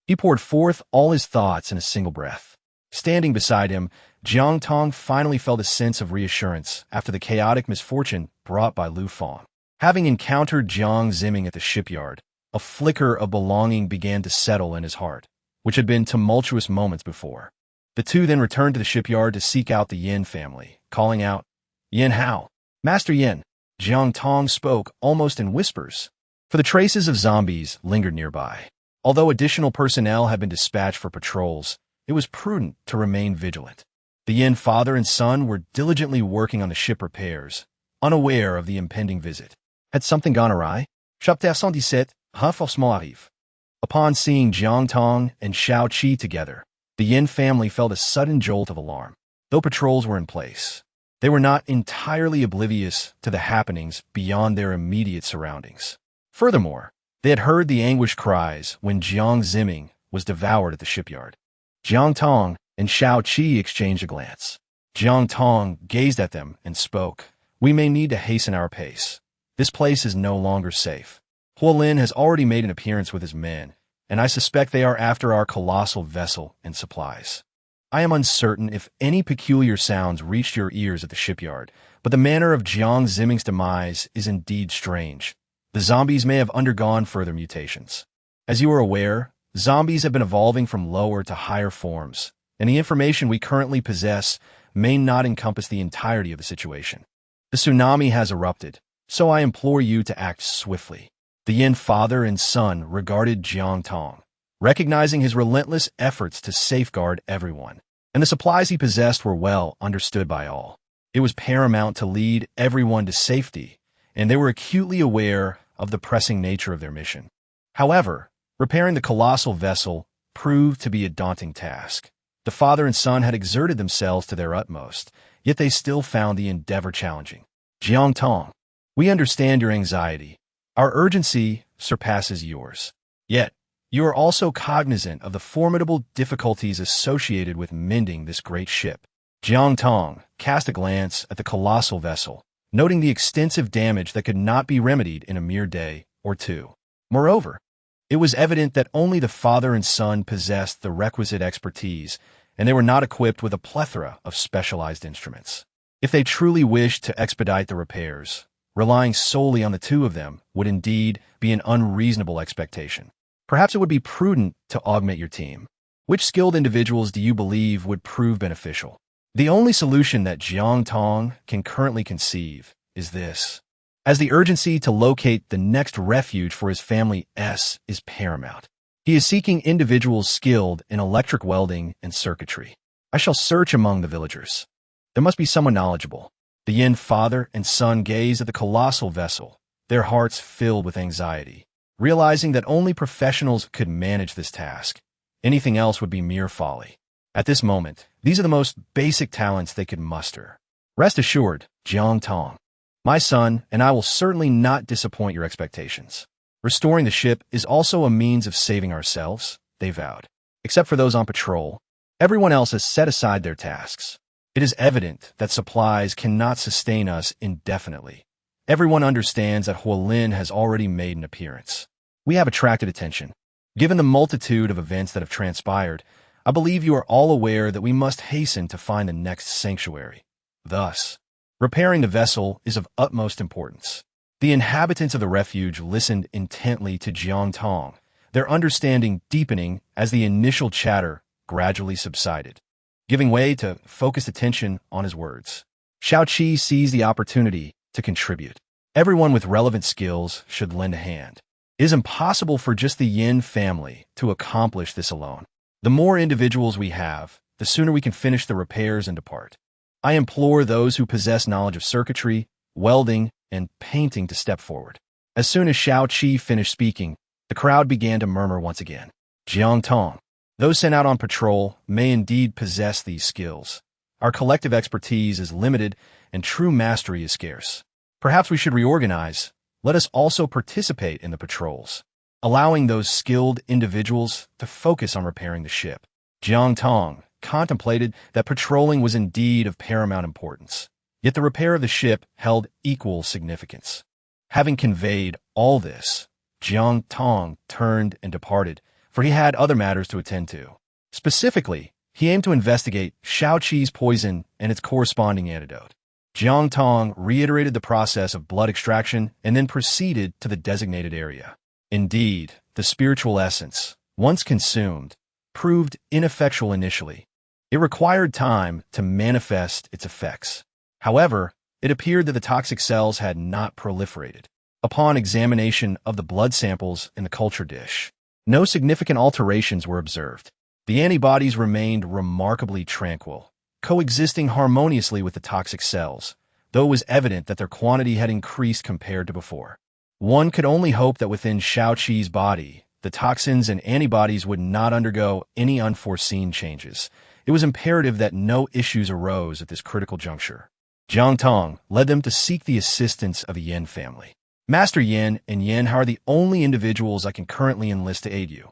he poured forth all his thoughts in a single breath. Standing beside him, Jiang Tong finally felt a sense of reassurance after the chaotic misfortune brought by Lu Fang. Having encountered Jiang Ziming at the shipyard, a flicker of belonging began to settle in his heart, which had been tumultuous moments before. The two then returned to the shipyard to seek out the Yin family, calling out, "Yin Hao, Master Yin." Jiang Tong spoke almost in whispers, for the traces of zombies lingered nearby. Although additional personnel had been dispatched for patrols, it was prudent to remain vigilant. The Yin father and son were diligently working on the ship repairs, unaware of the impending visit. Had something gone awry? Chapitre 117, Un forcement arrive. Upon seeing Jiang Tong and Shao Qi together, the Yin family felt a sudden jolt of alarm. Though patrols were in place, they were not entirely oblivious to the happenings beyond their immediate surroundings. Furthermore, they had heard the anguished cries when Jiang Ziming was devoured at the shipyard. Jiang Tong and Shao Qi exchanged a glance. Jiang Tong gazed at them and spoke, "We may need to hasten our pace. This place is no longer safe. Huolin has already made an appearance with his men, and I suspect they are after our colossal vessel and supplies. I am uncertain if any peculiar sounds reached your ears at the shipyard, but the manner of Jiang Ziming's demise is indeed strange. The zombies may have undergone further mutations. As you are aware, zombies have been evolving from lower to higher forms, and the information we currently possess may not encompass the entirety of the situation. The tsunami has erupted, so I implore you to act swiftly." The Yin father and son regarded Jiang Tong, recognizing his relentless efforts to safeguard everyone, and the supplies he possessed were well understood by all. It was paramount to lead everyone to safety, and they were acutely aware of the pressing nature of their mission. However, repairing the colossal vessel proved to be a daunting task. The father and son had exerted themselves to their utmost, yet they still found the endeavor challenging. "Jiang Tong, we understand your anxiety. Our urgency surpasses yours. Yet, you are also cognizant of the formidable difficulties associated with mending this great ship." Jiang Tong cast a glance at the colossal vessel, noting the extensive damage that could not be remedied in a mere day or two. Moreover, it was evident that only the father and son possessed the requisite expertise, and they were not equipped with a plethora of specialized instruments. If they truly wished to expedite the repairs, relying solely on the two of them would indeed be an unreasonable expectation. Perhaps it would be prudent to augment your team. Which skilled individuals do you believe would prove beneficial? The only solution that Jiang Tong can currently conceive is this, as the urgency to locate the next refuge for his family is paramount. He is seeking individuals skilled in electric welding and circuitry. I shall search among the villagers. There must be someone knowledgeable. The Yin father and son gazed at the colossal vessel, their hearts filled with anxiety, realizing that only professionals could manage this task. Anything else would be mere folly. At this moment, these are the most basic talents they could muster. Rest assured, Jiang Tong, my son and I will certainly not disappoint your expectations. Restoring the ship is also a means of saving ourselves, they vowed. Except for those on patrol, everyone else has set aside their tasks. It is evident that supplies cannot sustain us indefinitely. Everyone understands that Huolin has already made an appearance. We have attracted attention. Given the multitude of events that have transpired, I believe you are all aware that we must hasten to find the next sanctuary. Thus, repairing the vessel is of utmost importance. The inhabitants of the refuge listened intently to Jiang Tong, their understanding deepening as the initial chatter gradually subsided, giving way to focused attention on his words. Shao Qi seized the opportunity to contribute. Everyone with relevant skills should lend a hand. It is impossible for just the Yin family to accomplish this alone. The more individuals we have, the sooner we can finish the repairs and depart. I implore those who possess knowledge of circuitry, welding, and painting to step forward. As soon as Shao Qi finished speaking, The crowd began to murmur once again. Jiang Tong. Those sent out on patrol may indeed possess these skills. Our collective expertise is limited and true mastery is scarce. Perhaps we should reorganize. Let us also participate in the patrols, allowing those skilled individuals to focus on repairing the ship. Jiang Tong contemplated that patrolling was indeed of paramount importance, yet the repair of the ship held equal significance. Having conveyed all this, Jiang Tong turned and departed, for he had other matters to attend to. Specifically, he aimed to investigate Shao Qi's poison and its corresponding antidote. Jiang Tong reiterated the process of blood extraction and then proceeded to the designated area. Indeed, the spiritual essence, once consumed, proved ineffectual initially. It required time to manifest its effects. However, it appeared that the toxic cells had not proliferated. Upon examination of the blood samples in the culture dish, no significant alterations were observed. The antibodies remained remarkably tranquil, coexisting harmoniously with the toxic cells, though it was evident that their quantity had increased compared to before. One could only hope that within Shao Qi's body, the toxins and antibodies would not undergo any unforeseen changes. It was imperative that no issues arose at this critical juncture. Jiang Tong led them to seek the assistance of the Yen family. Master Yen and Yen Hao are the only individuals I can currently enlist to aid you.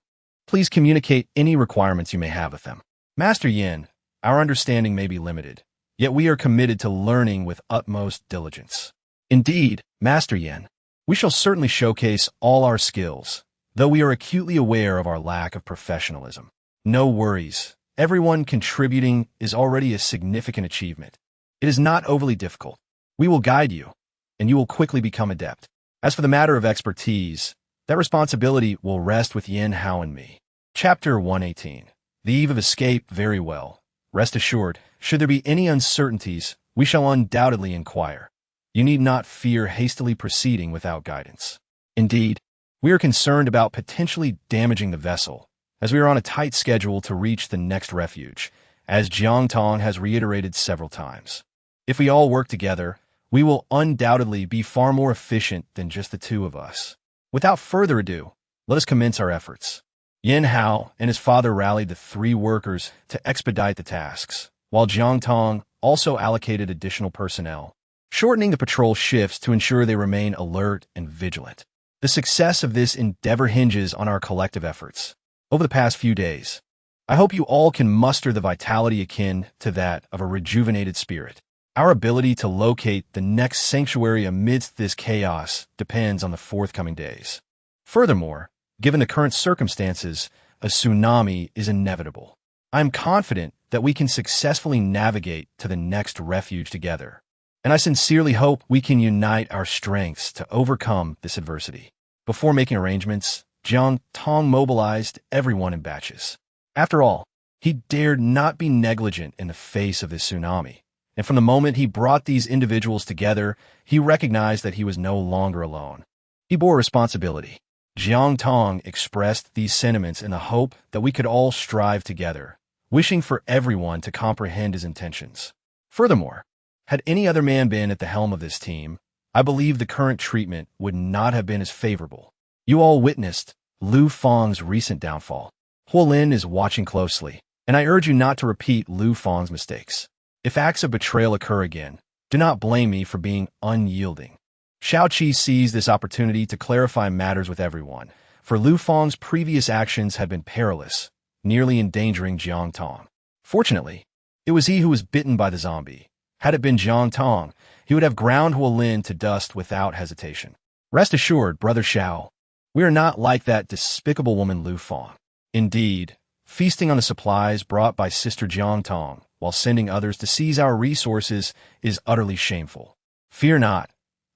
Please communicate any requirements you may have with them. Master Yen, our understanding may be limited, yet we are committed to learning with utmost diligence. Indeed, Master Yen, we shall certainly showcase all our skills, though we are acutely aware of our lack of professionalism. No worries. Everyone contributing is already a significant achievement. It is not overly difficult. We will guide you, and you will quickly become adept. As for the matter of expertise, that responsibility will rest with Yen Hao and me. Chapter 118. The eve of escape. Very well. Rest assured, should there be any uncertainties, we shall undoubtedly inquire. You need not fear hastily proceeding without guidance. Indeed, we are concerned about potentially damaging the vessel, as we are on a tight schedule to reach the next refuge, as Jiang Tong has reiterated several times. If we all work together, we will undoubtedly be far more efficient than just the two of us. Without further ado, let us commence our efforts. Yen Hao and his father rallied the 3 workers to expedite the tasks, while Jiang Tong also allocated additional personnel, shortening the patrol shifts to ensure they remain alert and vigilant. The success of this endeavor hinges on our collective efforts. Over the past few days, I hope you all can muster the vitality akin to that of a rejuvenated spirit. Our ability to locate the next sanctuary amidst this chaos depends on the forthcoming days. Furthermore, given the current circumstances, a tsunami is inevitable. I am confident that we can successfully navigate to the next refuge together, and I sincerely hope we can unite our strengths to overcome this adversity. Before making arrangements, Jiang Tong mobilized everyone in batches. After all, he dared not be negligent in the face of this tsunami. And from the moment he brought these individuals together, he recognized that he was no longer alone. He bore responsibility. Jiang Tong expressed these sentiments in the hope that we could all strive together, wishing for everyone to comprehend his intentions. Furthermore, had any other man been at the helm of this team, I believe the current treatment would not have been as favorable. You all witnessed Lu Fang's recent downfall. Huolin is watching closely, and I urge you not to repeat Lu Fang's mistakes. If acts of betrayal occur again, do not blame me for being unyielding. Shao Qi seized this opportunity to clarify matters with everyone, for Lu Fang's previous actions had been perilous, nearly endangering Jiang Tong. Fortunately, it was he who was bitten by the zombie. Had it been Jiang Tong, he would have ground Huolin to dust without hesitation. Rest assured, Brother Shao, we are not like that despicable woman Lu Fang. Indeed, feasting on the supplies brought by Sister Jiang Tong, while sending others to seize our resources, is utterly shameful. Fear not.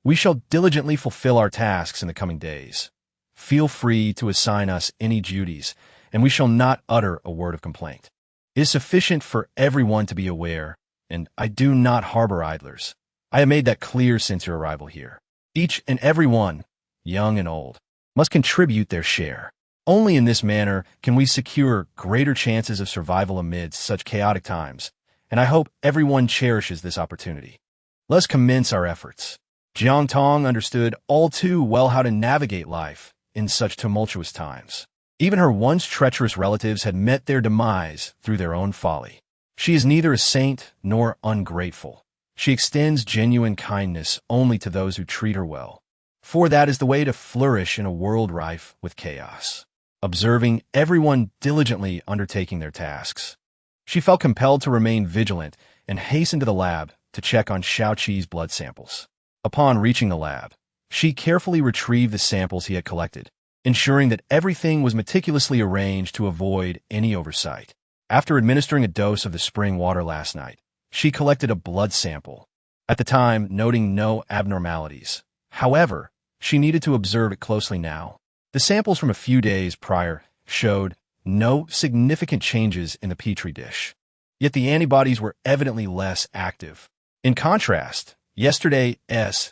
We shall diligently fulfill our tasks in the coming days. Feel free to assign us any duties, and we shall not utter a word of complaint. It is sufficient for everyone to be aware, and I do not harbor idlers. I have made that clear since your arrival here. Each and every one, young and old, must contribute their share. Only in this manner can we secure greater chances of survival amidst such chaotic times, and I hope everyone cherishes this opportunity. Let's commence our efforts. Jiang Tong understood all too well how to navigate life in such tumultuous times. Even her once treacherous relatives had met their demise through their own folly. She is neither a saint nor ungrateful. She extends genuine kindness only to those who treat her well. For that is the way to flourish in a world rife with chaos. Observing everyone diligently undertaking their tasks, she felt compelled to remain vigilant and hastened to the lab to check on Xiaoqi's blood samples. Upon reaching the lab, she carefully retrieved the samples he had collected, ensuring that everything was meticulously arranged to avoid any oversight. After administering a dose of the spring water last night, she collected a blood sample, at the time noting no abnormalities. However, she needed to observe it closely now. The samples from a few days prior showed no significant changes in the petri dish. Yet the antibodies were evidently less active. In contrast, yesterday's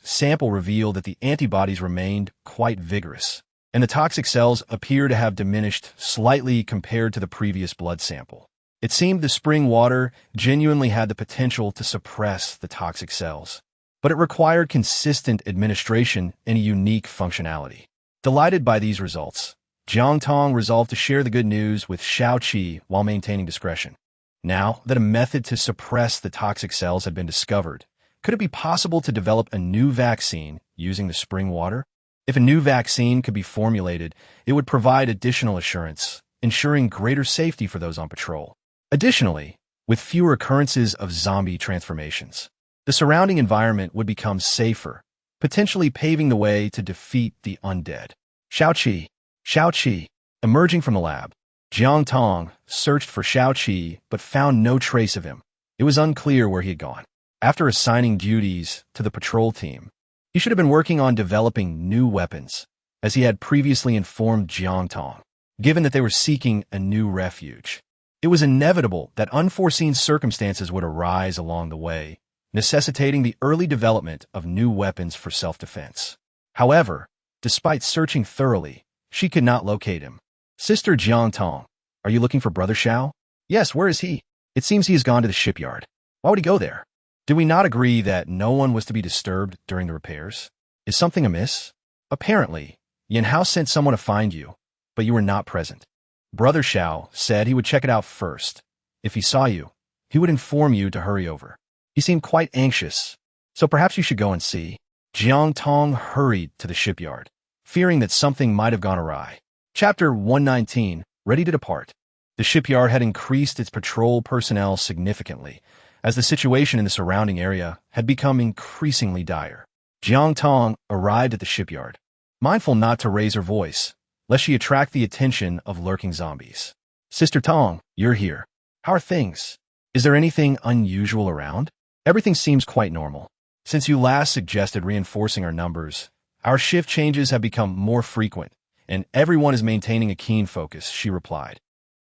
sample revealed that the antibodies remained quite vigorous, and the toxic cells appear to have diminished slightly compared to the previous blood sample. It seemed the spring water genuinely had the potential to suppress the toxic cells, but it required consistent administration and a unique functionality. Delighted by these results, Jiang Tong resolved to share the good news with Xiaoqi while maintaining discretion. Now that a method to suppress the toxic cells had been discovered, could it be possible to develop a new vaccine using the spring water? If a new vaccine could be formulated, it would provide additional assurance, ensuring greater safety for those on patrol. Additionally, with fewer occurrences of zombie transformations, the surrounding environment would become safer, potentially paving the way to defeat the undead. Xiaoqi. Emerging from the lab, Jiang Tong searched for Xiaoqi but found no trace of him. It was unclear where he had gone. After assigning duties to the patrol team, he should have been working on developing new weapons, as he had previously informed Jiang Tong, given that they were seeking a new refuge. It was inevitable that unforeseen circumstances would arise along the way, necessitating the early development of new weapons for self-defense. However, despite searching thoroughly, she could not locate him. Sister Jiang Tong, are you looking for Brother Xiao? Yes, where is he? It seems he has gone to the shipyard. Why would he go there? Did we not agree that no one was to be disturbed during the repairs? Is something amiss? Apparently, Yin Hao sent someone to find you, but you were not present. Brother Xiao said he would check it out first. If he saw you, he would inform you to hurry over. He seemed quite anxious, so perhaps you should go and see. Jiang Tong hurried to the shipyard, fearing that something might have gone awry. Chapter 119, Ready to Depart. The shipyard had increased its patrol personnel significantly, as the situation in the surrounding area had become increasingly dire. Jiang Tong arrived at the shipyard, mindful not to raise her voice, lest she attract the attention of lurking zombies. Sister Tong, you're here. How are things? Is there anything unusual around? Everything seems quite normal. Since you last suggested reinforcing our numbers, our shift changes have become more frequent, and everyone is maintaining a keen focus, she replied.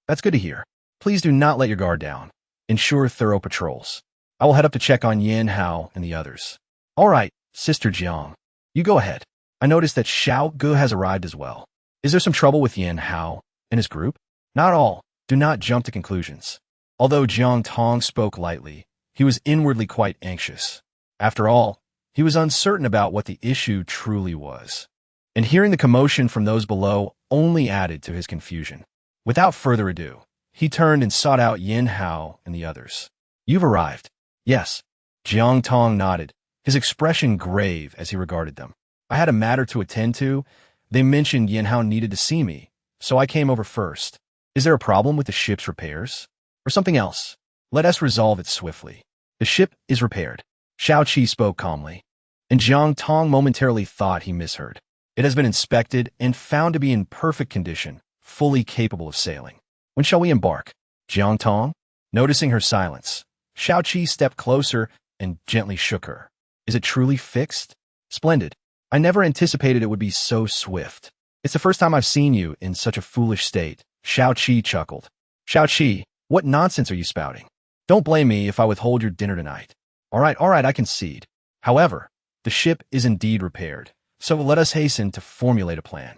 That's good to hear. Please do not let your guard down. Ensure thorough patrols. I will head up to check on Yin Hao and the others. All right, Sister Jiang. You go ahead. I noticed that Xiao Ge has arrived as well. Is there some trouble with Yin Hao and his group? Not all. Do not jump to conclusions. Although Jiang Tong spoke lightly, he was inwardly quite anxious. After all, he was uncertain about what the issue truly was. And hearing the commotion from those below only added to his confusion. Without further ado, he turned and sought out Yin Hao and the others. You've arrived. Yes. Jiang Tong nodded, his expression grave as he regarded them. I had a matter to attend to. They mentioned Yin Hao needed to see me, so I came over first. Is there a problem with the ship's repairs? Or something else? Let us resolve it swiftly. The ship is repaired. Xiaoqi spoke calmly, and Jiang Tong momentarily thought he misheard. It has been inspected and found to be in perfect condition, fully capable of sailing. When shall we embark? Jiang Tong? Noticing her silence, Xiaoqi stepped closer and gently shook her. Is it truly fixed? Splendid. I never anticipated it would be so swift. It's the first time I've seen you in such a foolish state. Xiaoqi chuckled. Xiaoqi, what nonsense are you spouting? Don't blame me if I withhold your dinner tonight. All right, I concede. However, the ship is indeed repaired, so let us hasten to formulate a plan.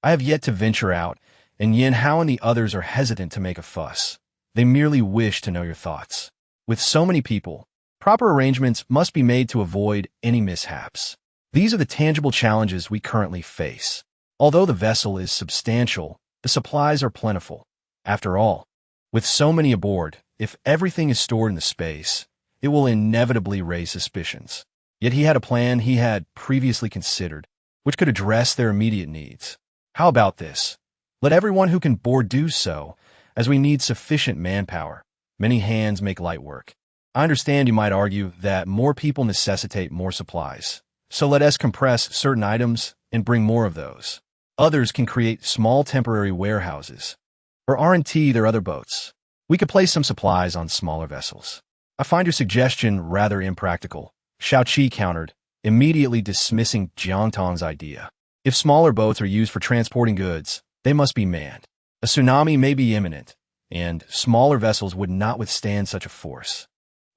I have yet to venture out, and Yin Hao and the others are hesitant to make a fuss. They merely wish to know your thoughts. With so many people, proper arrangements must be made to avoid any mishaps. These are the tangible challenges we currently face. Although the vessel is substantial, the supplies are plentiful. After all, with so many aboard, if everything is stored in the space, it will inevitably raise suspicions. Yet he had a plan he had previously considered, which could address their immediate needs. How about this? Let everyone who can board do so, as we need sufficient manpower. Many hands make light work. I understand you might argue that more people necessitate more supplies, so let us compress certain items and bring more of those. Others can create small temporary warehouses, or R&T their other boats. We could place some supplies on smaller vessels. I find your suggestion rather impractical, Xiaoqi countered, immediately dismissing Jiang Tong's idea. If smaller boats are used for transporting goods, they must be manned. A tsunami may be imminent, and smaller vessels would not withstand such a force.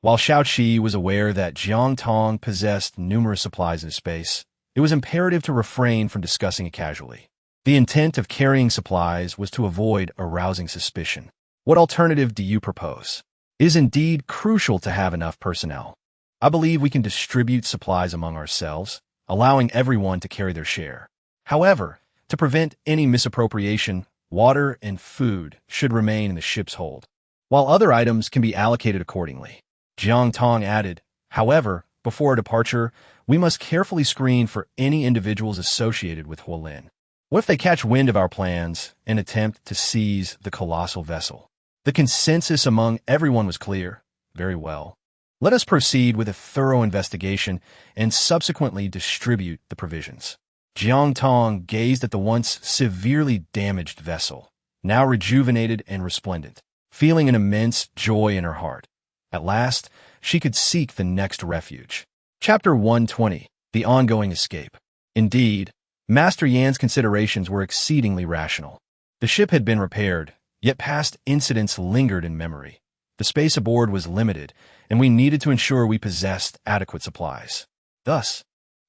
While Xiaoqi was aware that Jiang Tong possessed numerous supplies in space, it was imperative to refrain from discussing it casually. The intent of carrying supplies was to avoid arousing suspicion. What alternative do you propose? It is indeed crucial to have enough personnel. I believe we can distribute supplies among ourselves, allowing everyone to carry their share. However, to prevent any misappropriation, water and food should remain in the ship's hold, while other items can be allocated accordingly. Jiang Tong added, however, before our departure, we must carefully screen for any individuals associated with Huolin. What if they catch wind of our plans and attempt to seize the colossal vessel? The consensus among everyone was clear. Very well. Let us proceed with a thorough investigation and subsequently distribute the provisions. Jiang Tong gazed at the once severely damaged vessel, now rejuvenated and resplendent, feeling an immense joy in her heart. At last, she could seek the next refuge. Chapter 120, The Ongoing Escape. Indeed, Master Yan's considerations were exceedingly rational. The ship had been repaired, yet past incidents lingered in memory. The space aboard was limited, and we needed to ensure we possessed adequate supplies. Thus,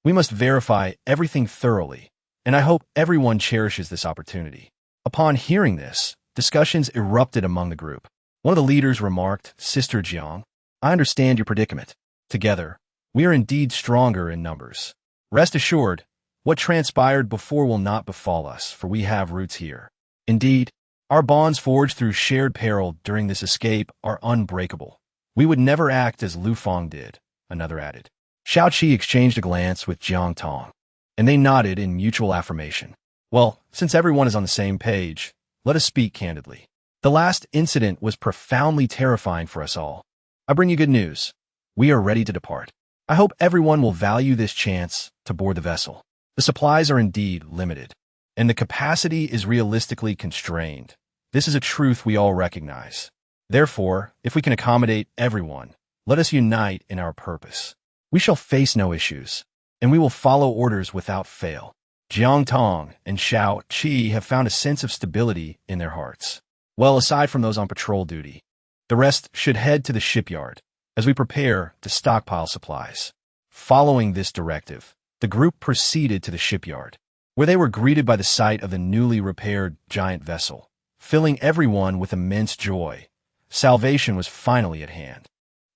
we must verify everything thoroughly, and I hope everyone cherishes this opportunity. Upon hearing this, discussions erupted among the group. One of the leaders remarked, Sister Jiang, I understand your predicament. Together, we are indeed stronger in numbers. Rest assured, what transpired before will not befall us, for we have roots here. Indeed, our bonds forged through shared peril during this escape are unbreakable. We would never act as Lu Feng did, another added. Xiaoqi exchanged a glance with Jiang Tong, and they nodded in mutual affirmation. Well, since everyone is on the same page, let us speak candidly. The last incident was profoundly terrifying for us all. I bring you good news. We are ready to depart. I hope everyone will value this chance to board the vessel. The supplies are indeed limited, and the capacity is realistically constrained. This is a truth we all recognize. Therefore, if we can accommodate everyone, let us unite in our purpose. We shall face no issues, and we will follow orders without fail. Jiang Tong and Xiaoqi have found a sense of stability in their hearts. Well, aside from those on patrol duty, the rest should head to the shipyard as we prepare to stockpile supplies. Following this directive, the group proceeded to the shipyard, where they were greeted by the sight of the newly repaired giant vessel, filling everyone with immense joy. Salvation was finally at hand.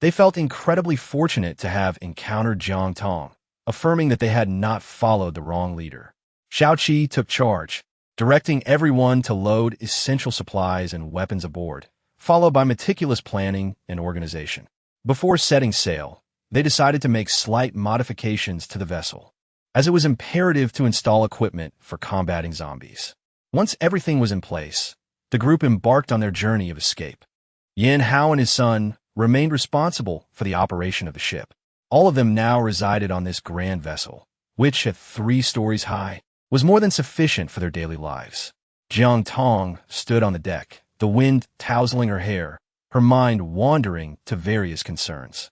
They felt incredibly fortunate to have encountered Jiang Tong, affirming that they had not followed the wrong leader. Xiaoqi took charge, directing everyone to load essential supplies and weapons aboard, followed by meticulous planning and organization. Before setting sail, they decided to make slight modifications to the vessel, as it was imperative to install equipment for combating zombies. Once everything was in place, the group embarked on their journey of escape. Yan Hao and his son remained responsible for the operation of the ship. All of them now resided on this grand vessel, which, at 3 stories high, was more than sufficient for their daily lives. Jiang Tong stood on the deck, the wind tousling her hair, her mind wandering to various concerns.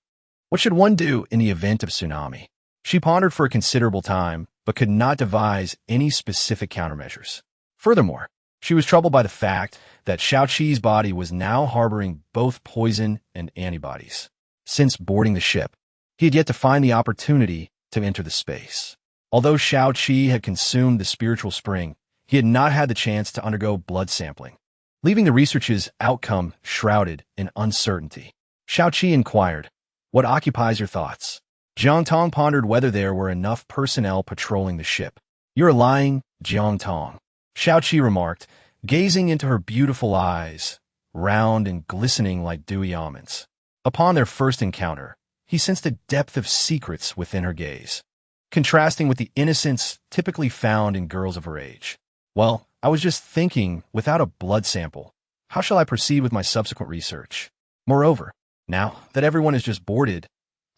What should one do in the event of tsunami? She pondered for a considerable time, but could not devise any specific countermeasures. Furthermore, she was troubled by the fact that Xiaoqi's body was now harboring both poison and antibodies. Since boarding the ship, he had yet to find the opportunity to enter the space. Although Xiaoqi had consumed the spiritual spring, he had not had the chance to undergo blood sampling, leaving the research's outcome shrouded in uncertainty. Xiaoqi inquired, What occupies your thoughts? Jiang Tong pondered whether there were enough personnel patrolling the ship. You are lying, Jiang Tong, Xiaoqi remarked, gazing into her beautiful eyes, round and glistening like dewy almonds. Upon their first encounter, he sensed a depth of secrets within her gaze, contrasting with the innocence typically found in girls of her age. Well, I was just thinking, without a blood sample, how shall I proceed with my subsequent research? Moreover, now that everyone is just boarded,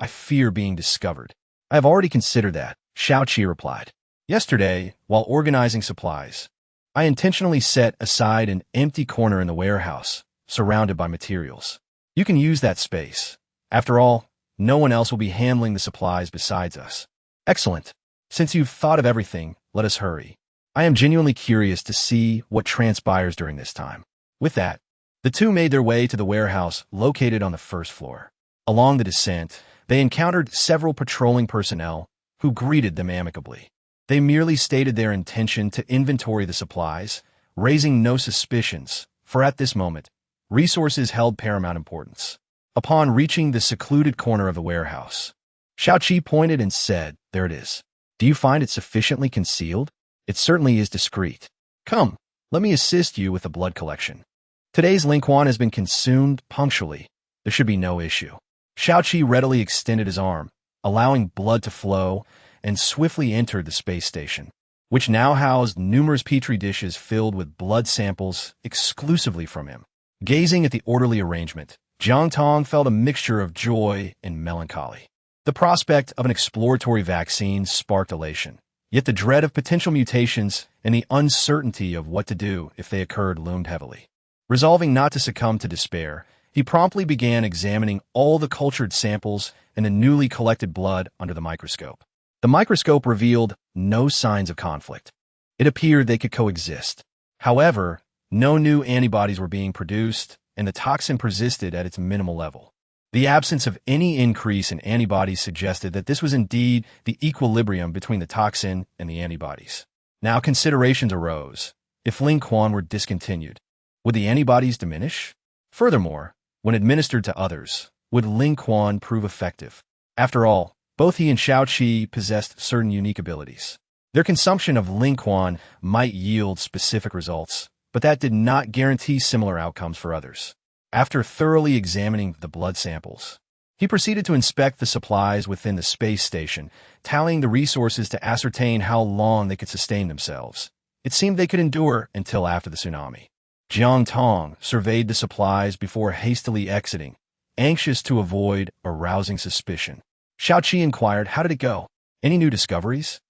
I fear being discovered. I have already considered that, Xiaoqi replied. Yesterday, while organizing supplies, I intentionally set aside an empty corner in the warehouse, surrounded by materials. You can use that space. After all, no one else will be handling the supplies besides us. Excellent. Since you've thought of everything, let us hurry. I am genuinely curious to see what transpires during this time. With that, the two made their way to the warehouse located on the first floor. Along the descent, they encountered several patrolling personnel who greeted them amicably. They merely stated their intention to inventory the supplies, raising no suspicions, for at this moment, resources held paramount importance. Upon reaching the secluded corner of the warehouse, Xiaoqi pointed and said, "There it is. Do you find it sufficiently concealed? It certainly is discreet. Come, let me assist you with the blood collection. Today's Lingquan has been consumed punctually. There should be no issue." Xiaoqi readily extended his arm, allowing blood to flow, and swiftly entered the space station, which now housed numerous petri dishes filled with blood samples exclusively from him. Gazing at the orderly arrangement, Jiang Tong felt a mixture of joy and melancholy. The prospect of an exploratory vaccine sparked elation, yet the dread of potential mutations and the uncertainty of what to do if they occurred loomed heavily. Resolving not to succumb to despair, he promptly began examining all the cultured samples and the newly collected blood under the microscope. The microscope revealed no signs of conflict. It appeared they could coexist. However, no new antibodies were being produced, and the toxin persisted at its minimal level. The absence of any increase in antibodies suggested that this was indeed the equilibrium between the toxin and the antibodies. Now considerations arose. If Lingquan were discontinued, would the antibodies diminish? Furthermore, when administered to others, would Lingquan prove effective? After all, both he and Xiaoqi possessed certain unique abilities. Their consumption of Lingquan might yield specific results, but that did not guarantee similar outcomes for others. After thoroughly examining the blood samples, he proceeded to inspect the supplies within the space station, tallying the resources to ascertain how long they could sustain themselves. It seemed they could endure until after the tsunami. Jiang Tong surveyed the supplies before hastily exiting, anxious to avoid arousing suspicion. Xiaoqi inquired, "How did it go? Any new discoveries?"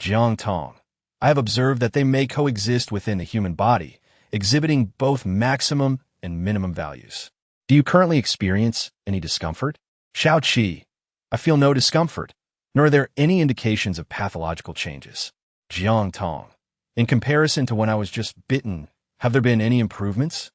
Jiang Tong, "I have observed that they may coexist within the human body, exhibiting both maximum and minimum values. Do you currently experience any discomfort?" Xiaoqi, "I feel no discomfort, nor are there any indications of pathological changes." Jiang Tong, "In comparison to when I was just bitten, have there been any improvements?"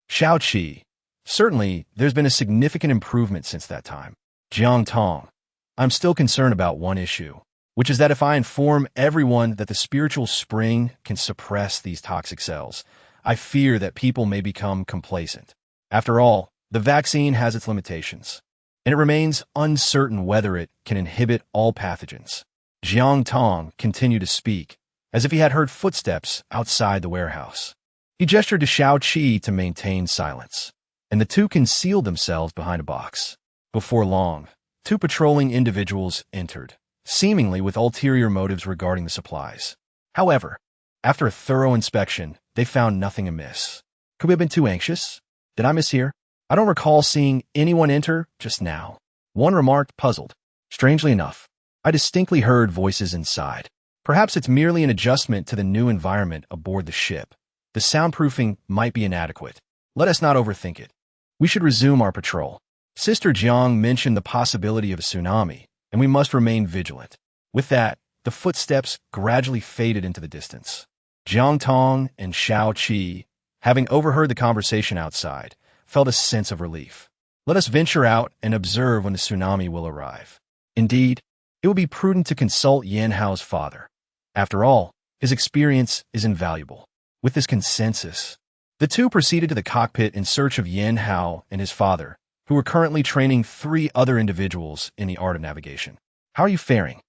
Xiaoqi, "Certainly, there's been a significant improvement since that time." Jiang Tong, "I'm still concerned about one issue, which is that if I inform everyone that the spiritual spring can suppress these toxic cells, I fear that people may become complacent. After all, the vaccine has its limitations, and it remains uncertain whether it can inhibit all pathogens." Jiang Tong continued to speak, as if he had heard footsteps outside the warehouse. He gestured to Xiaoqi to maintain silence, and the two concealed themselves behind a box. Before long, two patrolling individuals entered, seemingly with ulterior motives regarding the supplies. However, after a thorough inspection, they found nothing amiss. Could we have been too anxious? Did I mishear? I don't recall seeing anyone enter just now. One remarked, puzzled. Strangely enough, I distinctly heard voices inside. Perhaps it's merely an adjustment to the new environment aboard the ship. The soundproofing might be inadequate. Let us not overthink it. We should resume our patrol. Sister Jiang mentioned the possibility of a tsunami, and we must remain vigilant. With that, the footsteps gradually faded into the distance. Jiang Tong and Xiaoqi, having overheard the conversation outside, felt a sense of relief. Let us venture out and observe when the tsunami will arrive. Indeed, it would be prudent to consult Yan Hao's father. After all, his experience is invaluable. With this consensus, the two proceeded to the cockpit in search of Yan Hao and his father, who were currently training 3 other individuals in the art of navigation. "How are you faring?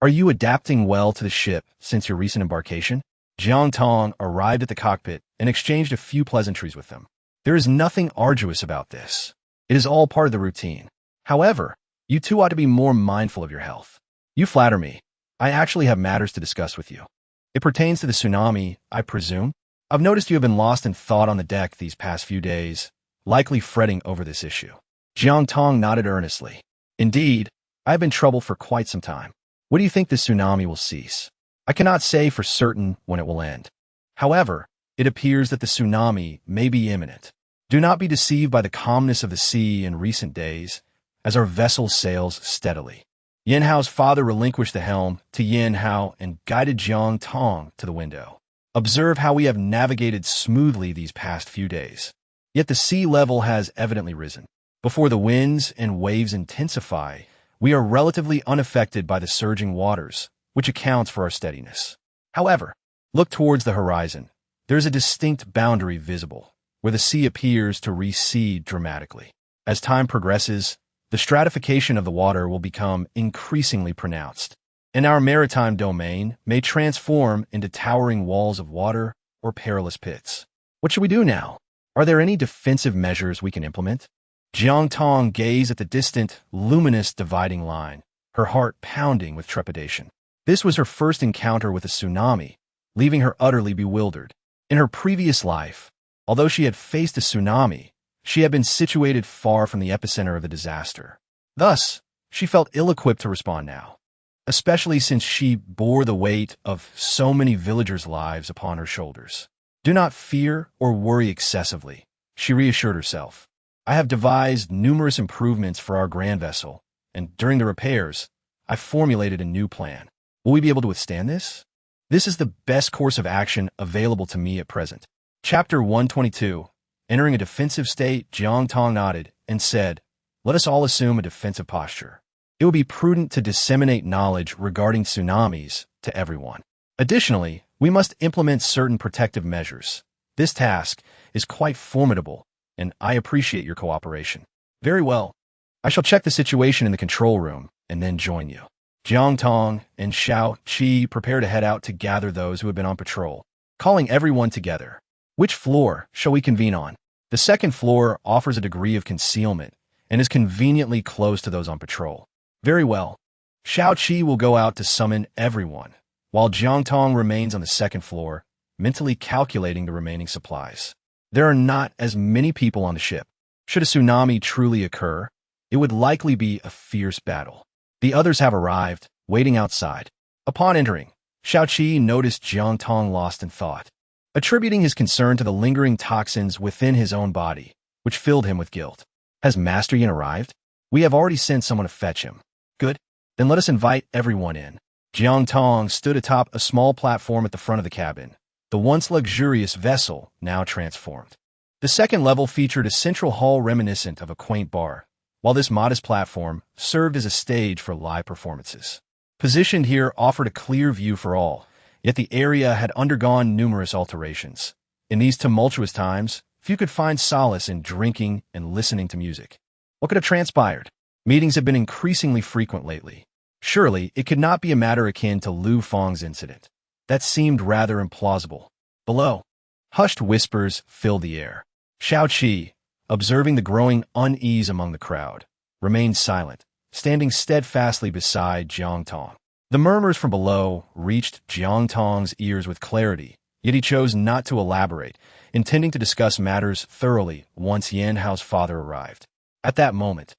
Are you adapting well to the ship since your recent embarkation?" Jiang Tong arrived at the cockpit and exchanged a few pleasantries with them. There is nothing arduous about this. It is all part of the routine. However, you two ought to be more mindful of your health. You flatter me. I actually have matters to discuss with you. It pertains to the tsunami, I presume? I've noticed you have been lost in thought on the deck these past few days, likely fretting over this issue. Jiang Tong nodded earnestly. Indeed, I have been troubled for quite some time. When do you think the tsunami will cease? I cannot say for certain when it will end. However, it appears that the tsunami may be imminent. Do not be deceived by the calmness of the sea in recent days, as our vessel sails steadily. Yin Hao's father relinquished the helm to Yin Hao and guided Jiang Tong to the window. Observe how we have navigated smoothly these past few days. Yet the sea level has evidently risen. Before the winds and waves intensify, we are relatively unaffected by the surging waters, which accounts for our steadiness. However, look towards the horizon. There is a distinct boundary visible, where the sea appears to recede dramatically. As time progresses, the stratification of the water will become increasingly pronounced, and our maritime domain may transform into towering walls of water or perilous pits. What should we do now? Are there any defensive measures we can implement? Jiang Tong gazed at the distant, luminous dividing line, her heart pounding with trepidation. This was her first encounter with a tsunami, leaving her utterly bewildered. In her previous life, although she had faced a tsunami, she had been situated far from the epicenter of the disaster. Thus, she felt ill-equipped to respond now, especially since she bore the weight of so many villagers' lives upon her shoulders. Do not fear or worry excessively, she reassured herself. I have devised numerous improvements for our grand vessel, and during the repairs, I formulated a new plan. Will we be able to withstand this? This is the best course of action available to me at present. Chapter 122. Entering a defensive state, Jiang Tong nodded and said, "Let us all assume a defensive posture. It would be prudent to disseminate knowledge regarding tsunamis to everyone. Additionally, we must implement certain protective measures. This task is quite formidable, and I appreciate your cooperation." "Very well. I shall check the situation in the control room and then join you." Jiang Tong and Xiao Qi prepared to head out to gather those who had been on patrol, calling everyone together. "Which floor shall we convene on?" The second floor offers a degree of concealment and is conveniently close to those on patrol. "Very well. Xiao Qi will go out to summon everyone, while Jiang Tong remains on the second floor, mentally calculating the remaining supplies. There are not as many people on the ship. Should a tsunami truly occur, it would likely be a fierce battle. The others have arrived, waiting outside. Upon entering, Xiao Qi noticed Jiang Tong lost in thought, attributing his concern to the lingering toxins within his own body, which filled him with guilt. "Has Master Yin arrived? We have already sent someone to fetch him." "Good. Then let us invite everyone in." Jiang Tong stood atop a small platform at the front of the cabin, the once luxurious vessel now transformed. The second level featured a central hall reminiscent of a quaint bar, while this modest platform served as a stage for live performances. Positioned here offered a clear view for all, yet the area had undergone numerous alterations. In these tumultuous times, few could find solace in drinking and listening to music. What could have transpired? Meetings have been increasingly frequent lately. Surely, it could not be a matter akin to Lu Fang's incident. That seemed rather implausible. Below, hushed whispers filled the air. Xiao Qi, observing the growing unease among the crowd, remained silent, standing steadfastly beside Jiang Tong. The murmurs from below reached Jiang Tong's ears with clarity, yet he chose not to elaborate, intending to discuss matters thoroughly once Yin Hao's father arrived. At that moment,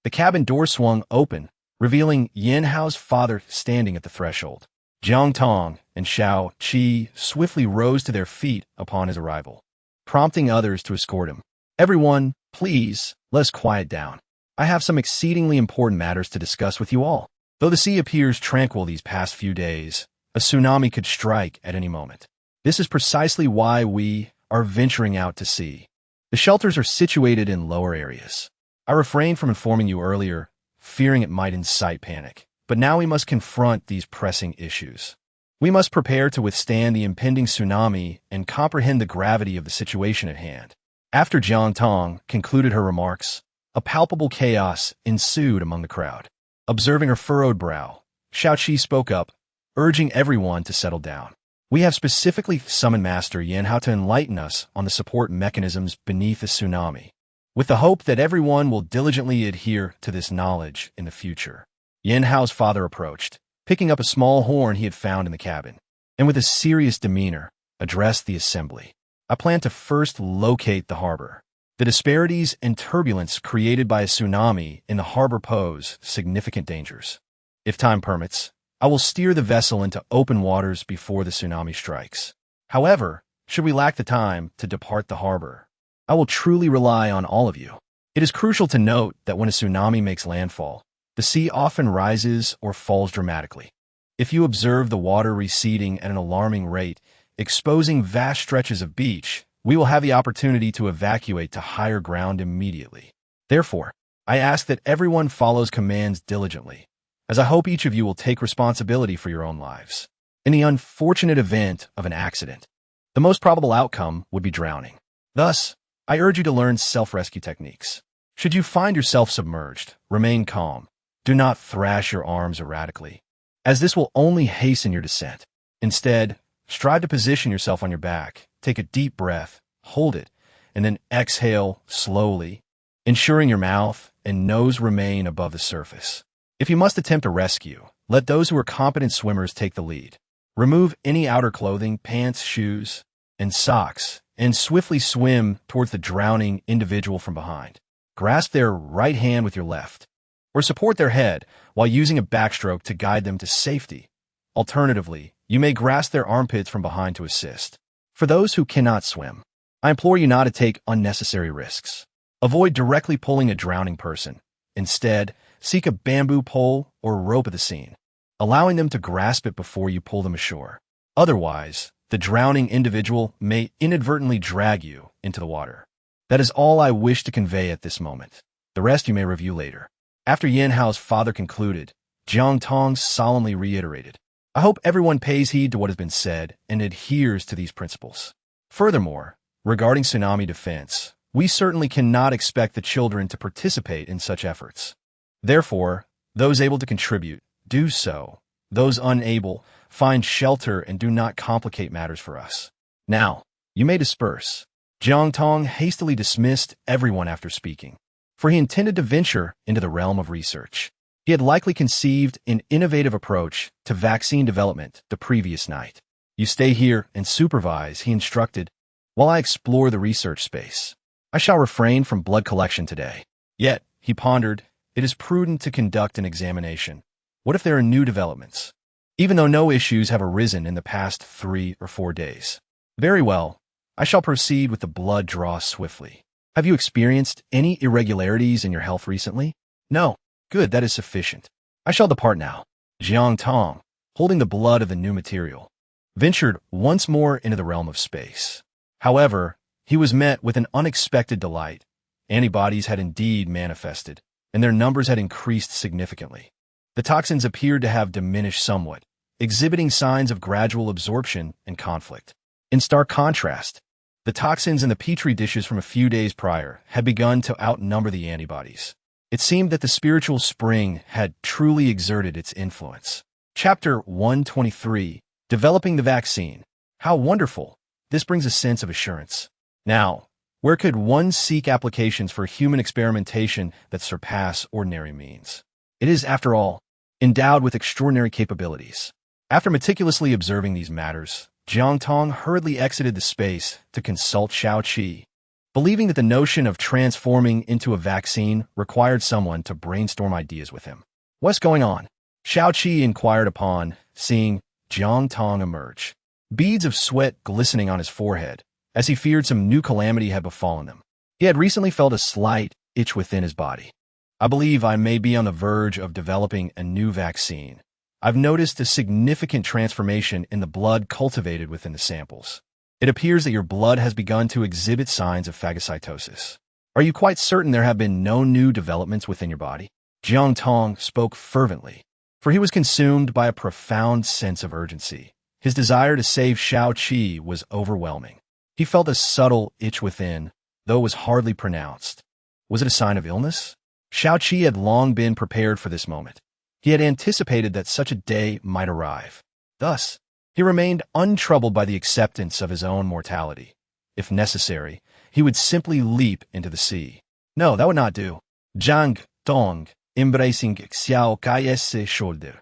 the cabin door swung open, revealing Yin Hao's father standing at the threshold. Jiang Tong and Xiao Qi swiftly rose to their feet upon his arrival, prompting others to escort him. "Everyone, please, let us quiet down. I have some exceedingly important matters to discuss with you all." Though the sea appears tranquil these past few days, a tsunami could strike at any moment. This is precisely why we are venturing out to sea. The shelters are situated in lower areas. I refrained from informing you earlier, fearing it might incite panic. But now we must confront these pressing issues. We must prepare to withstand the impending tsunami and comprehend the gravity of the situation at hand. After Jiang Tong concluded her remarks, a palpable chaos ensued among the crowd. Observing her furrowed brow, Xiao Qi spoke up, urging everyone to settle down. We have specifically summoned Master Yin Hao to enlighten us on the support mechanisms beneath the tsunami, with the hope that everyone will diligently adhere to this knowledge in the future. Yin Hao's father approached, picking up a small horn he had found in the cabin, and with a serious demeanor, addressed the assembly. I plan to first locate the harbor. The disparities and turbulence created by a tsunami in the harbor pose significant dangers. If time permits, I will steer the vessel into open waters before the tsunami strikes. However, should we lack the time to depart the harbor, I will truly rely on all of you. It is crucial to note that when a tsunami makes landfall, the sea often rises or falls dramatically. If you observe the water receding at an alarming rate, exposing vast stretches of beach, we will have the opportunity to evacuate to higher ground immediately. Therefore, I ask that everyone follows commands diligently, as I hope each of you will take responsibility for your own lives. In the unfortunate event of an accident, the most probable outcome would be drowning. Thus, I urge you to learn self-rescue techniques. Should you find yourself submerged, remain calm. Do not thrash your arms erratically, as this will only hasten your descent. Instead, strive to position yourself on your back. Take a deep breath, hold it, and then exhale slowly, ensuring your mouth and nose remain above the surface. If you must attempt a rescue, let those who are competent swimmers take the lead. Remove any outer clothing, pants, shoes, and socks, and swiftly swim towards the drowning individual from behind. Grasp their right hand with your left, or support their head while using a backstroke to guide them to safety. Alternatively, you may grasp their armpits from behind to assist. For those who cannot swim, I implore you not to take unnecessary risks. Avoid directly pulling a drowning person. Instead, seek a bamboo pole or rope at the scene, allowing them to grasp it before you pull them ashore. Otherwise, the drowning individual may inadvertently drag you into the water. That is all I wish to convey at this moment. The rest you may review later. After Yin Hao's father concluded, Jiang Tong solemnly reiterated, I hope everyone pays heed to what has been said and adheres to these principles. Furthermore, regarding tsunami defense, we certainly cannot expect the children to participate in such efforts. Therefore, those able to contribute, do so. Those unable, find shelter and do not complicate matters for us. Now, you may disperse. Jiang Tong hastily dismissed everyone after speaking, for he intended to venture into the realm of research. He had likely conceived an innovative approach to vaccine development the previous night. You stay here and supervise, he instructed, while I explore the research space. I shall refrain from blood collection today. Yet, he pondered, it is prudent to conduct an examination. What if there are new developments? Even though no issues have arisen in the past 3 or 4 days. Very well, I shall proceed with the blood draw swiftly. Have you experienced any irregularities in your health recently? No. Good, that is sufficient. I shall depart now. Jiang Tong, holding the blood of the new material, ventured once more into the realm of space. However, he was met with an unexpected delight. Antibodies had indeed manifested, and their numbers had increased significantly. The toxins appeared to have diminished somewhat, exhibiting signs of gradual absorption and conflict. In stark contrast, the toxins in the petri dishes from a few days prior had begun to outnumber the antibodies. It seemed that the spiritual spring had truly exerted its influence. Chapter 123, Developing the Vaccine. How wonderful! This brings a sense of assurance. Now, where could one seek applications for human experimentation that surpass ordinary means? It is, after all, endowed with extraordinary capabilities. After meticulously observing these matters, Jiang Tong hurriedly exited the space to consult Shao-Chi, believing that the notion of transforming into a vaccine required someone to brainstorm ideas with him. What's going on? Shao-Chi inquired upon seeing Jiang Tong emerge, beads of sweat glistening on his forehead, as he feared some new calamity had befallen them. He had recently felt a slight itch within his body. I believe I may be on the verge of developing a new vaccine. I've noticed a significant transformation in the blood cultivated within the samples. It appears that your blood has begun to exhibit signs of phagocytosis. Are you quite certain there have been no new developments within your body? Jiang Tong spoke fervently, for he was consumed by a profound sense of urgency. His desire to save Shao-Chi was overwhelming. He felt a subtle itch within, though it was hardly pronounced. Was it a sign of illness? Shao-Chi had long been prepared for this moment. He had anticipated that such a day might arrive. Thus, He remained untroubled by the acceptance of his own mortality. If necessary, he would simply leap into the sea. No, that would not do. Jiang Tong, embracing Xiao Kai's shoulder,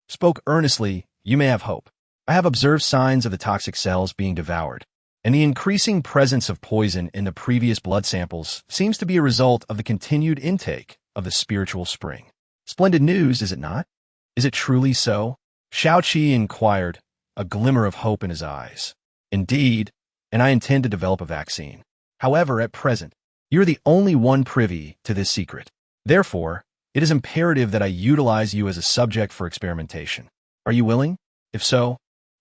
spoke earnestly, "You may have hope. I have observed signs of the toxic cells being devoured, and the increasing presence of poison in the previous blood samples seems to be a result of the continued intake of the spiritual spring." Splendid news, is it not? Is it truly so? Xiaoqi inquired, a glimmer of hope in his eyes. Indeed, and I intend to develop a vaccine. However, at present, you're the only one privy to this secret. Therefore, it is imperative that I utilize you as a subject for experimentation. Are you willing? If so,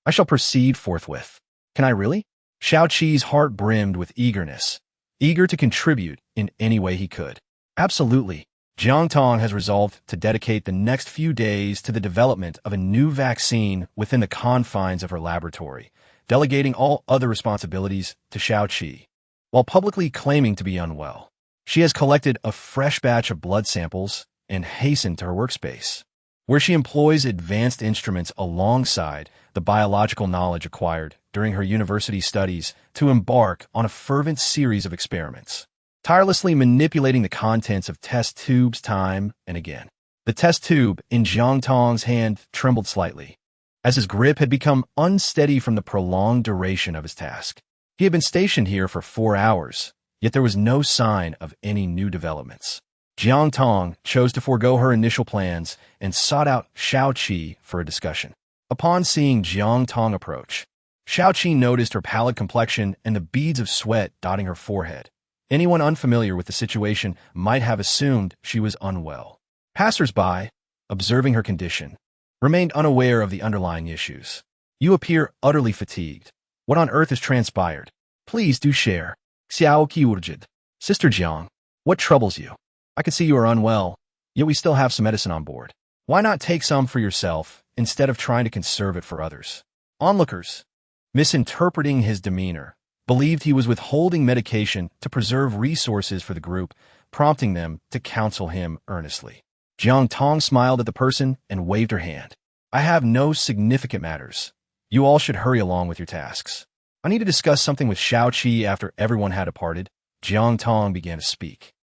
I shall proceed forthwith. Can I really? Xiaoqi's heart brimmed with eagerness, eager to contribute in any way he could. Absolutely. Jiang Tong has resolved to dedicate the next few days to the development of a new vaccine within the confines of her laboratory, delegating all other responsibilities to Xiaoqi. While publicly claiming to be unwell, she has collected a fresh batch of blood samples and hastened to her workspace, where she employs advanced instruments alongside the biological knowledge acquired during her university studies to embark on a fervent series of experiments, tirelessly manipulating the contents of test tubes time and again. The test tube in Jiang Tong's hand trembled slightly, as his grip had become unsteady from the prolonged duration of his task. He had been stationed here for 4 hours, yet there was no sign of any new developments. Jiang Tong chose to forego her initial plans and sought out Xiaoqi for a discussion. Upon seeing Jiang Tong approach, Xiaoqi noticed her pallid complexion and the beads of sweat dotting her forehead. Anyone unfamiliar with the situation might have assumed she was unwell. Passers-by, observing her condition, remained unaware of the underlying issues. "You appear utterly fatigued. What on earth has transpired? Please do share." Xiaoqi urged. "Sister Jiang, what troubles you? I can see you are unwell, yet we still have some medicine on board. Why not take some for yourself instead of trying to conserve it for others?" Onlookers, misinterpreting his demeanor, believed he was withholding medication to preserve resources for the group, prompting them to counsel him earnestly. Jiang Tong smiled at the person and waved her hand. "I have no significant matters. You all should hurry along with your tasks. I need to discuss something with Xiaoqi." After everyone had departed, Jiang Tong began to speak.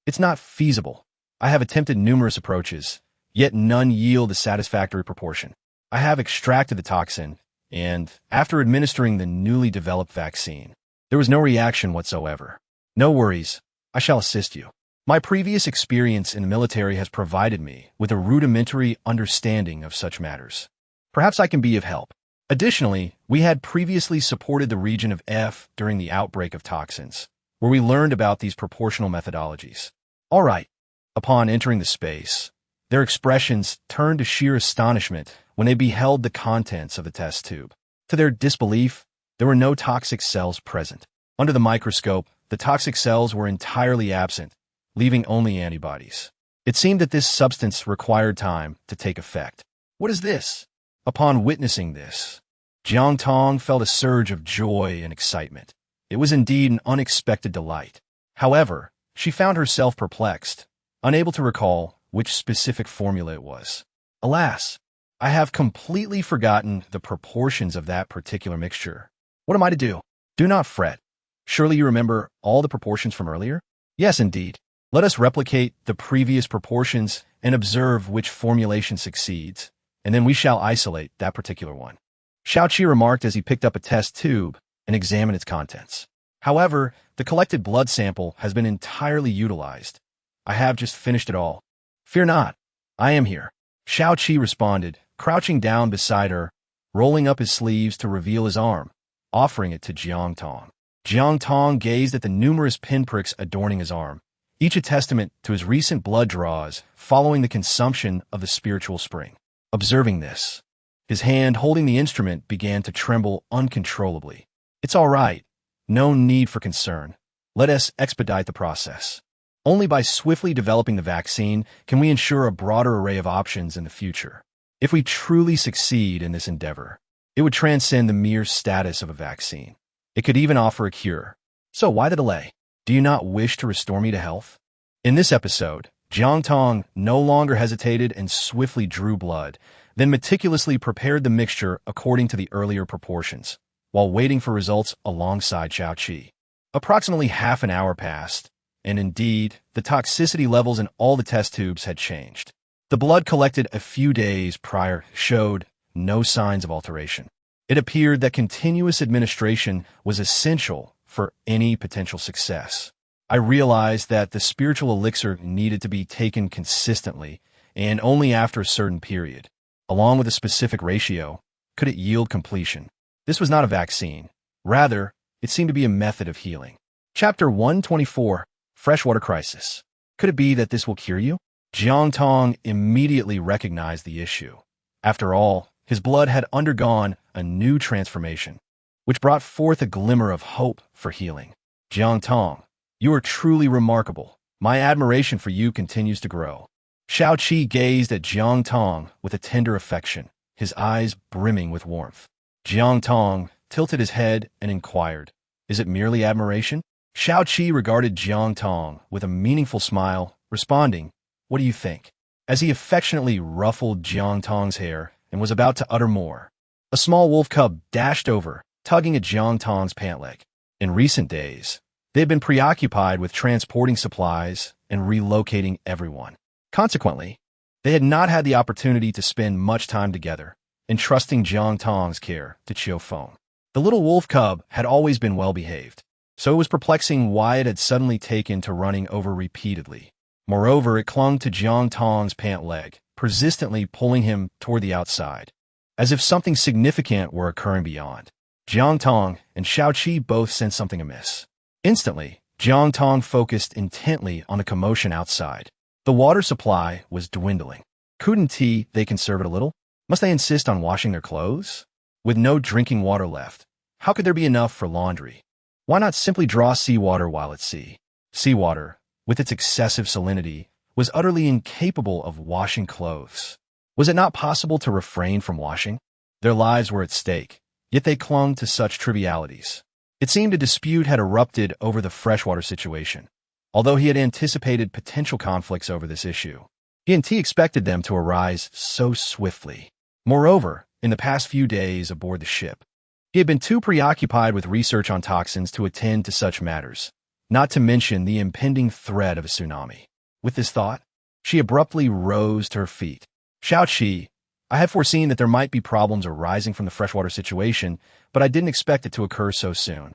"It's not feasible. I have attempted numerous approaches, yet none yield a satisfactory proportion. I have extracted the toxin, and after administering the newly developed vaccine, there was no reaction whatsoever. No worries, I shall assist you. My previous experience in the military has provided me with a rudimentary understanding of such matters. Perhaps I can be of help. Additionally, we had previously supported the region of F during the outbreak of toxins, where we learned about these proportional methodologies." All right. Upon entering the space, their expressions turned to sheer astonishment when they beheld the contents of the test tube. To their disbelief, there were no toxic cells present. Under the microscope, the toxic cells were entirely absent, leaving only antibodies. It seemed that this substance required time to take effect. "What is this?" Upon witnessing this, Jiang Tong felt a surge of joy and excitement. It was indeed an unexpected delight. However, she found herself perplexed, unable to recall which specific formula it was. "Alas, I have completely forgotten the proportions of that particular mixture. What am I to do?" "Do not fret. Surely you remember all the proportions from earlier?" "Yes, indeed. Let us replicate the previous proportions and observe which formulation succeeds, and then we shall isolate that particular one," Xiaoqi remarked as he picked up a test tube and examined its contents. "However, the collected blood sample has been entirely utilized. I have just finished it all." "Fear not. I am here," Xiaoqi responded, crouching down beside her, rolling up his sleeves to reveal his arm, offering it to Jiang Tong. Jiang Tong gazed at the numerous pinpricks adorning his arm, each a testament to his recent blood draws following the consumption of the spiritual spring. Observing this, his hand holding the instrument began to tremble uncontrollably. "It's all right. No need for concern. Let us expedite the process. Only by swiftly developing the vaccine can we ensure a broader array of options in the future. If we truly succeed in this endeavor, it would transcend the mere status of a vaccine. It could even offer a cure. So why the delay? Do you not wish to restore me to health?" In this episode, Jiang Tong no longer hesitated and swiftly drew blood, then meticulously prepared the mixture according to the earlier proportions, while waiting for results alongside Xiaoqi. Approximately half an hour passed, and indeed, the toxicity levels in all the test tubes had changed. The blood collected a few days prior showed no signs of alteration. It appeared that continuous administration was essential for any potential success. I realized that the spiritual elixir needed to be taken consistently and only after a certain period. Along with a specific ratio, could it yield completion. This was not a vaccine. Rather, it seemed to be a method of healing. Chapter 124, Freshwater Crisis. Could it be that this will cure you? Jiang Tong immediately recognized the issue. After all, his blood had undergone a new transformation, which brought forth a glimmer of hope for healing. Jiang Tong, you are truly remarkable. My admiration for you continues to grow. Xiaoqi gazed at Jiang Tong with a tender affection, his eyes brimming with warmth. Jiang Tong tilted his head and inquired, "Is it merely admiration?" Xiaoqi regarded Jiang Tong with a meaningful smile, responding, "What do you think?" As he affectionately ruffled Jiang Tong's hair and was about to utter more, a small wolf cub dashed over, tugging at Jiang Tong's pant leg. In recent days, they had been preoccupied with transporting supplies and relocating everyone. Consequently, they had not had the opportunity to spend much time together, entrusting Jiang Tong's care to Chiu Feng. The little wolf cub had always been well-behaved, so it was perplexing why it had suddenly taken to running over repeatedly. Moreover, it clung to Jiang Tong's pant leg, persistently pulling him toward the outside, as if something significant were occurring beyond. Jiang Tong and Xiaoqi both sensed something amiss. Instantly, Jiang Tong focused intently on the commotion outside. The water supply was dwindling. Couldn't they conserve it a little? Must they insist on washing their clothes? With no drinking water left, how could there be enough for laundry? Why not simply draw seawater while at sea? Seawater, with its excessive salinity, was utterly incapable of washing clothes. Was it not possible to refrain from washing? Their lives were at stake, yet they clung to such trivialities. It seemed a dispute had erupted over the freshwater situation. Although he had anticipated potential conflicts over this issue, he expected them to arise so swiftly. Moreover, in the past few days aboard the ship, he had been too preoccupied with research on toxins to attend to such matters, not to mention the impending threat of a tsunami. With this thought, she abruptly rose to her feet. Xiaoqi, I had foreseen that there might be problems arising from the freshwater situation, but I didn't expect it to occur so soon.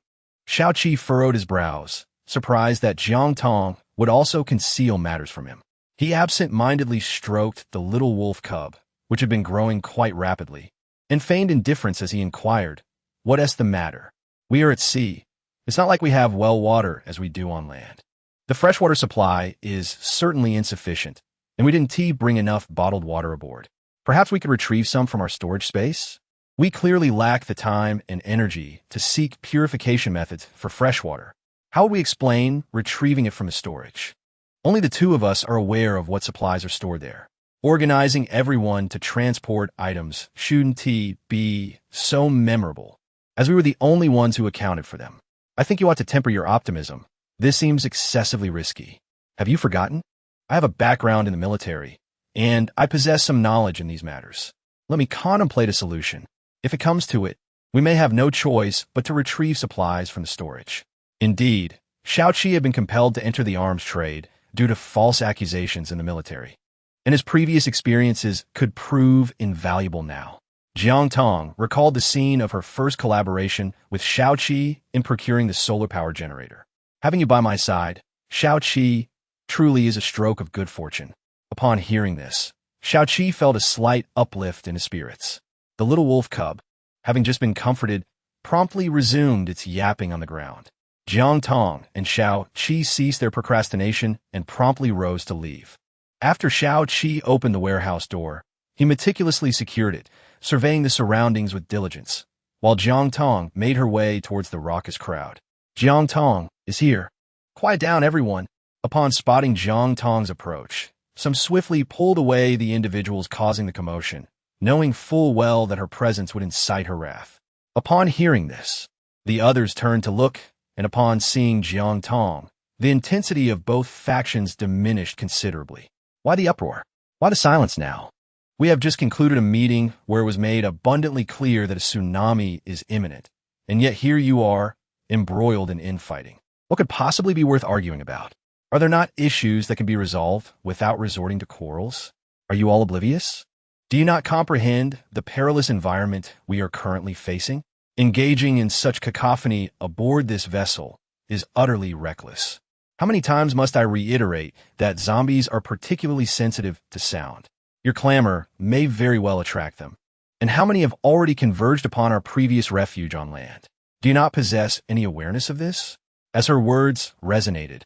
Xiaoqi furrowed his brows, surprised that Jiang Tong would also conceal matters from him. He absent-mindedly stroked the little wolf cub, which had been growing quite rapidly, and feigned indifference as he inquired, "What's the matter? We are at sea. It's not like we have well water as we do on land. The freshwater supply is certainly insufficient, and we didn't bring enough bottled water aboard. Perhaps we could retrieve some from our storage space? We clearly lack the time and energy to seek purification methods for freshwater. How would we explain retrieving it from the storage? Only the two of us are aware of what supplies are stored there. Organizing everyone to transport items shouldn't be so memorable, as we were the only ones who accounted for them. I think you ought to temper your optimism. This seems excessively risky. Have you forgotten? I have a background in the military, and I possess some knowledge in these matters. Let me contemplate a solution. If it comes to it, we may have no choice but to retrieve supplies from the storage." Indeed, Xiaoqi had been compelled to enter the arms trade due to false accusations in the military, and his previous experiences could prove invaluable now. Jiang Tong recalled the scene of her first collaboration with Xiaoqi in procuring the solar power generator. "Having you by my side, Xiaoqi, truly is a stroke of good fortune." Upon hearing this, Xiaoqi felt a slight uplift in his spirits. The little wolf cub, having just been comforted, promptly resumed its yapping on the ground. Jiang Tong and Xiaoqi ceased their procrastination and promptly rose to leave. After Xiaoqi opened the warehouse door, he meticulously secured it, surveying the surroundings with diligence, while Jiang Tong made her way towards the raucous crowd. "Jiang Tong is here. Quiet down, everyone." Upon spotting Jiang Tong's approach, some swiftly pulled away the individuals causing the commotion, knowing full well that her presence would incite her wrath. Upon hearing this, the others turned to look, and upon seeing Jiang Tong, the intensity of both factions diminished considerably. Why the uproar? Why the silence now? We have just concluded a meeting where it was made abundantly clear that a tsunami is imminent, and yet here you are, embroiled in infighting. What could possibly be worth arguing about? Are there not issues that can be resolved without resorting to quarrels? Are you all oblivious? Do you not comprehend the perilous environment we are currently facing? Engaging in such cacophony aboard this vessel is utterly reckless. How many times must I reiterate that zombies are particularly sensitive to sound? Your clamor may very well attract them. And how many have already converged upon our previous refuge on land? Do you not possess any awareness of this? As her words resonated,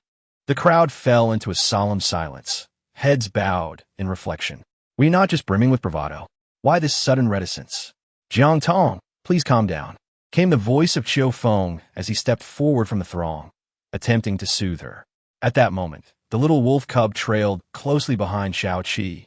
the crowd fell into a solemn silence, heads bowed in reflection. Were you not just brimming with bravado? Why this sudden reticence? Jiang Tong, please calm down, came the voice of Chiu Feng as he stepped forward from the throng, attempting to soothe her. At that moment, the little wolf cub trailed closely behind Xiao Qi.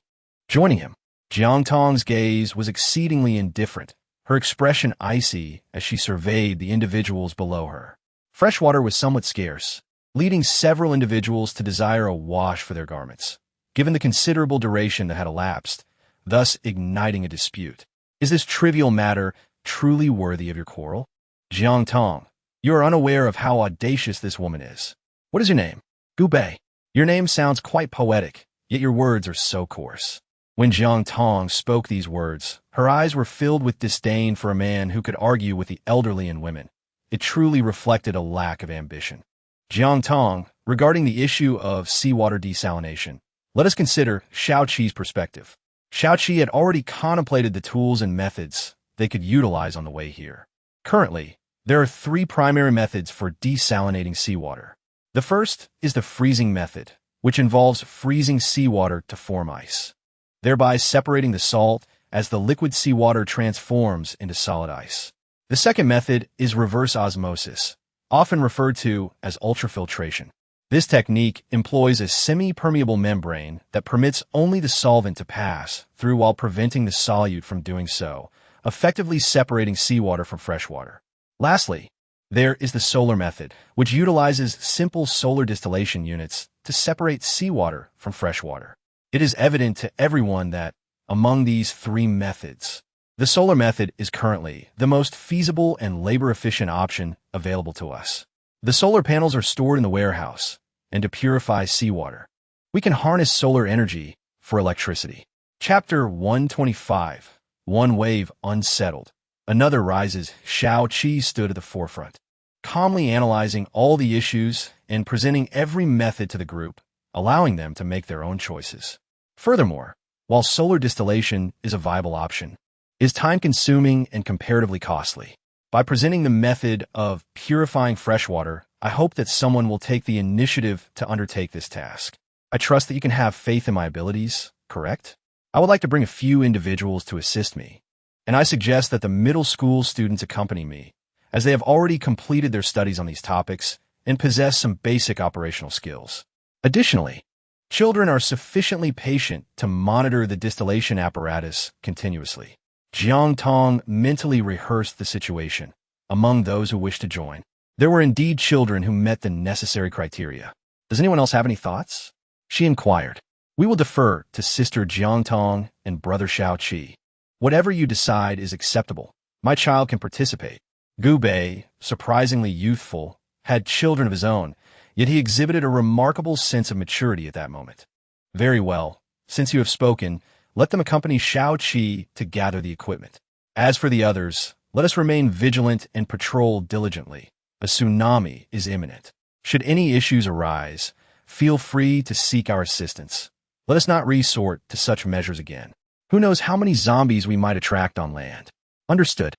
Joining him, Jiang Tong's gaze was exceedingly indifferent, her expression icy as she surveyed the individuals below her. Fresh water was somewhat scarce, leading several individuals to desire a wash for their garments, given the considerable duration that had elapsed, thus igniting a dispute. Is this trivial matter truly worthy of your quarrel? Jiang Tong, you are unaware of how audacious this woman is. What is your name? Gu Bei. Your name sounds quite poetic, yet your words are so coarse. When Jiang Tong spoke these words, her eyes were filled with disdain for a man who could argue with the elderly and women. It truly reflected a lack of ambition. Jiang Tong, regarding the issue of seawater desalination, let us consider Xiao Qi's perspective. Xiao Qi had already contemplated the tools and methods they could utilize on the way here. Currently, there are 3 primary methods for desalinating seawater. The first is the freezing method, which involves freezing seawater to form ice, thereby separating the salt as the liquid seawater transforms into solid ice. The second method is reverse osmosis, often referred to as ultrafiltration. This technique employs a semi-permeable membrane that permits only the solvent to pass through while preventing the solute from doing so, effectively separating seawater from freshwater. Lastly, there is the solar method, which utilizes simple solar distillation units to separate seawater from freshwater. It is evident to everyone that, among these 3 methods, the solar method is currently the most feasible and labor-efficient option available to us. The solar panels are stored in the warehouse, and to purify seawater, we can harness solar energy for electricity. Chapter 125, One Wave Unsettled. Another rises. Xiao Qi stood at the forefront, calmly analyzing all the issues and presenting every method to the group, allowing them to make their own choices. Furthermore, while solar distillation is a viable option, it is time-consuming and comparatively costly. By presenting the method of purifying freshwater, I hope that someone will take the initiative to undertake this task. I trust that you can have faith in my abilities, correct? I would like to bring a few individuals to assist me, and I suggest that the middle school students accompany me, as they have already completed their studies on these topics and possess some basic operational skills. Additionally, children are sufficiently patient to monitor the distillation apparatus continuously. Jiang Tong mentally rehearsed the situation among those who wished to join. There were indeed children who met the necessary criteria. Does anyone else have any thoughts? She inquired. We will defer to Sister Jiang Tong and Brother Xiao Qi. Whatever you decide is acceptable. My child can participate. Gu Bei, surprisingly youthful, had children of his own, yet he exhibited a remarkable sense of maturity at that moment. Very well. Since you have spoken, let them accompany Xiao Qi to gather the equipment. As for the others, let us remain vigilant and patrol diligently. A tsunami is imminent. Should any issues arise, feel free to seek our assistance. Let us not resort to such measures again. Who knows how many zombies we might attract on land? Understood.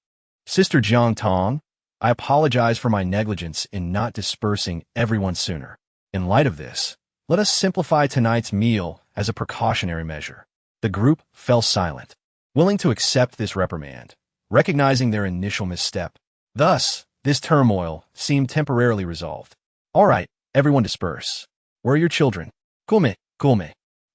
Sister Jiang Tong, I apologize for my negligence in not dispersing everyone sooner. In light of this, let us simplify tonight's meal as a precautionary measure. The group fell silent, willing to accept this reprimand, recognizing their initial misstep. Thus, this turmoil seemed temporarily resolved. All right, everyone disperse. Where are your children? Kulme.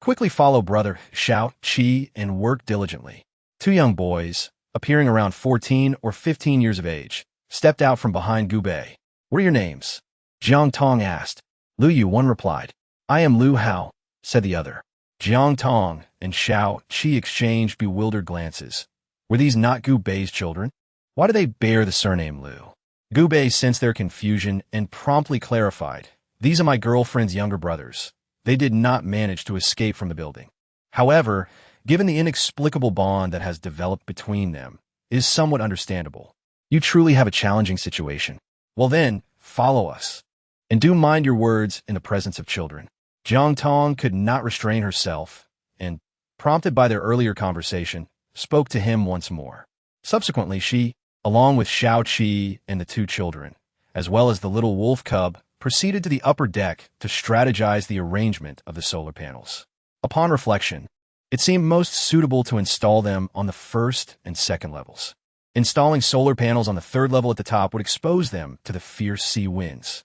Quickly follow Brother Xiao Qi and work diligently. 2 young boys, appearing around 14 or 15 years of age, stepped out from behind Gu Bei. What are your names? Jiang Tong asked. Lu Yu one replied. I am Lu Hao, said the other. Jiang Tong, and Xiao Qi exchanged bewildered glances. Were these not Gu Bei's children? Why do they bear the surname Liu? Gu Bei sensed their confusion and promptly clarified, "These are my girlfriend's younger brothers. They did not manage to escape from the building. However, given the inexplicable bond that has developed between them, it is somewhat understandable. You truly have a challenging situation. Well then, follow us. And do mind your words in the presence of children." Jiang Tong could not restrain herself and, prompted by their earlier conversation, spoke to him once more. Subsequently, she, along with Xiao Qi and the two children, as well as the little wolf cub, proceeded to the upper deck to strategize the arrangement of the solar panels. Upon reflection, it seemed most suitable to install them on the first and second levels. Installing solar panels on the third level at the top would expose them to the fierce sea winds.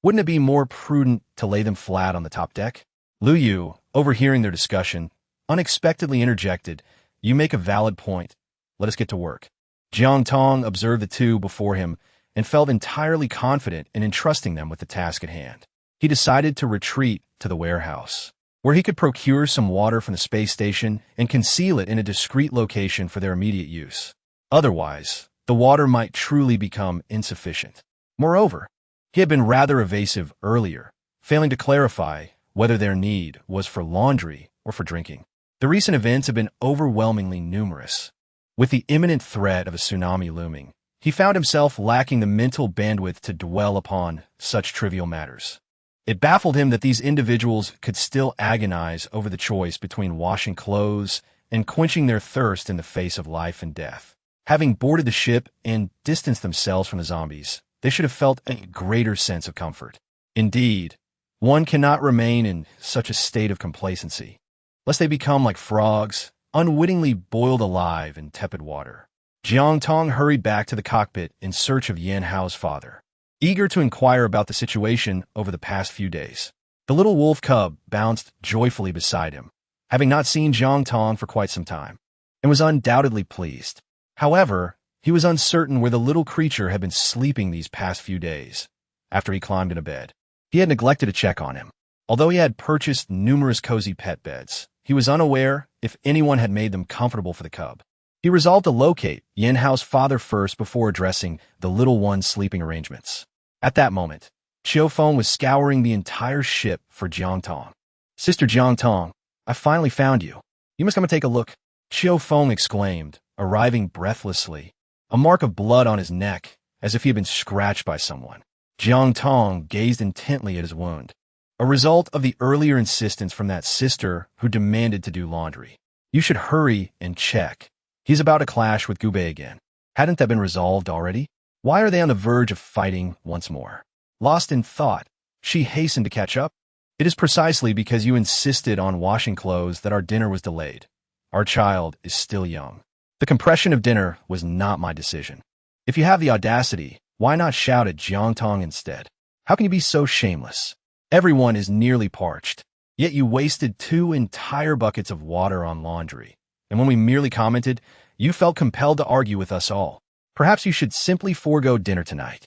Wouldn't it be more prudent to lay them flat on the top deck? Lu Yu, overhearing their discussion, unexpectedly interjected, "You make a valid point. Let us get to work." Jiang Tong observed the two before him and felt entirely confident in entrusting them with the task at hand. He decided to retreat to the warehouse, where he could procure some water from the space station and conceal it in a discreet location for their immediate use. Otherwise, the water might truly become insufficient. Moreover, he had been rather evasive earlier, failing to clarify whether their need was for laundry or for drinking. The recent events have been overwhelmingly numerous. With the imminent threat of a tsunami looming, he found himself lacking the mental bandwidth to dwell upon such trivial matters. It baffled him that these individuals could still agonize over the choice between washing clothes and quenching their thirst in the face of life and death. Having boarded the ship and distanced themselves from the zombies, they should have felt a greater sense of comfort. Indeed, one cannot remain in such a state of complacency, lest they become like frogs, unwittingly boiled alive in tepid water. Jiang Tong hurried back to the cockpit in search of Yan Hao's father, eager to inquire about the situation over the past few days. The little wolf cub bounced joyfully beside him, having not seen Jiang Tong for quite some time, and was undoubtedly pleased. However, he was uncertain where the little creature had been sleeping these past few days. After he climbed into bed, he had neglected to check on him. Although he had purchased numerous cozy pet beds, he was unaware if anyone had made them comfortable for the cub. He resolved to locate Yan Hao's father first before addressing the little one's sleeping arrangements. At that moment, Qiu Feng was scouring the entire ship for Jiang Tong. "Sister Jiang Tong, I finally found you. You must come and take a look," Qiu Feng exclaimed, arriving breathlessly, a mark of blood on his neck, as if he had been scratched by someone. Jiang Tong gazed intently at his wound, a result of the earlier insistence from that sister who demanded to do laundry. "You should hurry and check. He's about to clash with Gu Bei again. Hadn't that been resolved already? Why are they on the verge of fighting once more?" Lost in thought, she hastened to catch up. "It is precisely because you insisted on washing clothes that our dinner was delayed. Our child is still young. The compression of dinner was not my decision. If you have the audacity, why not shout at Jiang Tong instead? How can you be so shameless? Everyone is nearly parched, yet you wasted 2 entire buckets of water on laundry. And when we merely commented, you felt compelled to argue with us all. Perhaps you should simply forego dinner tonight.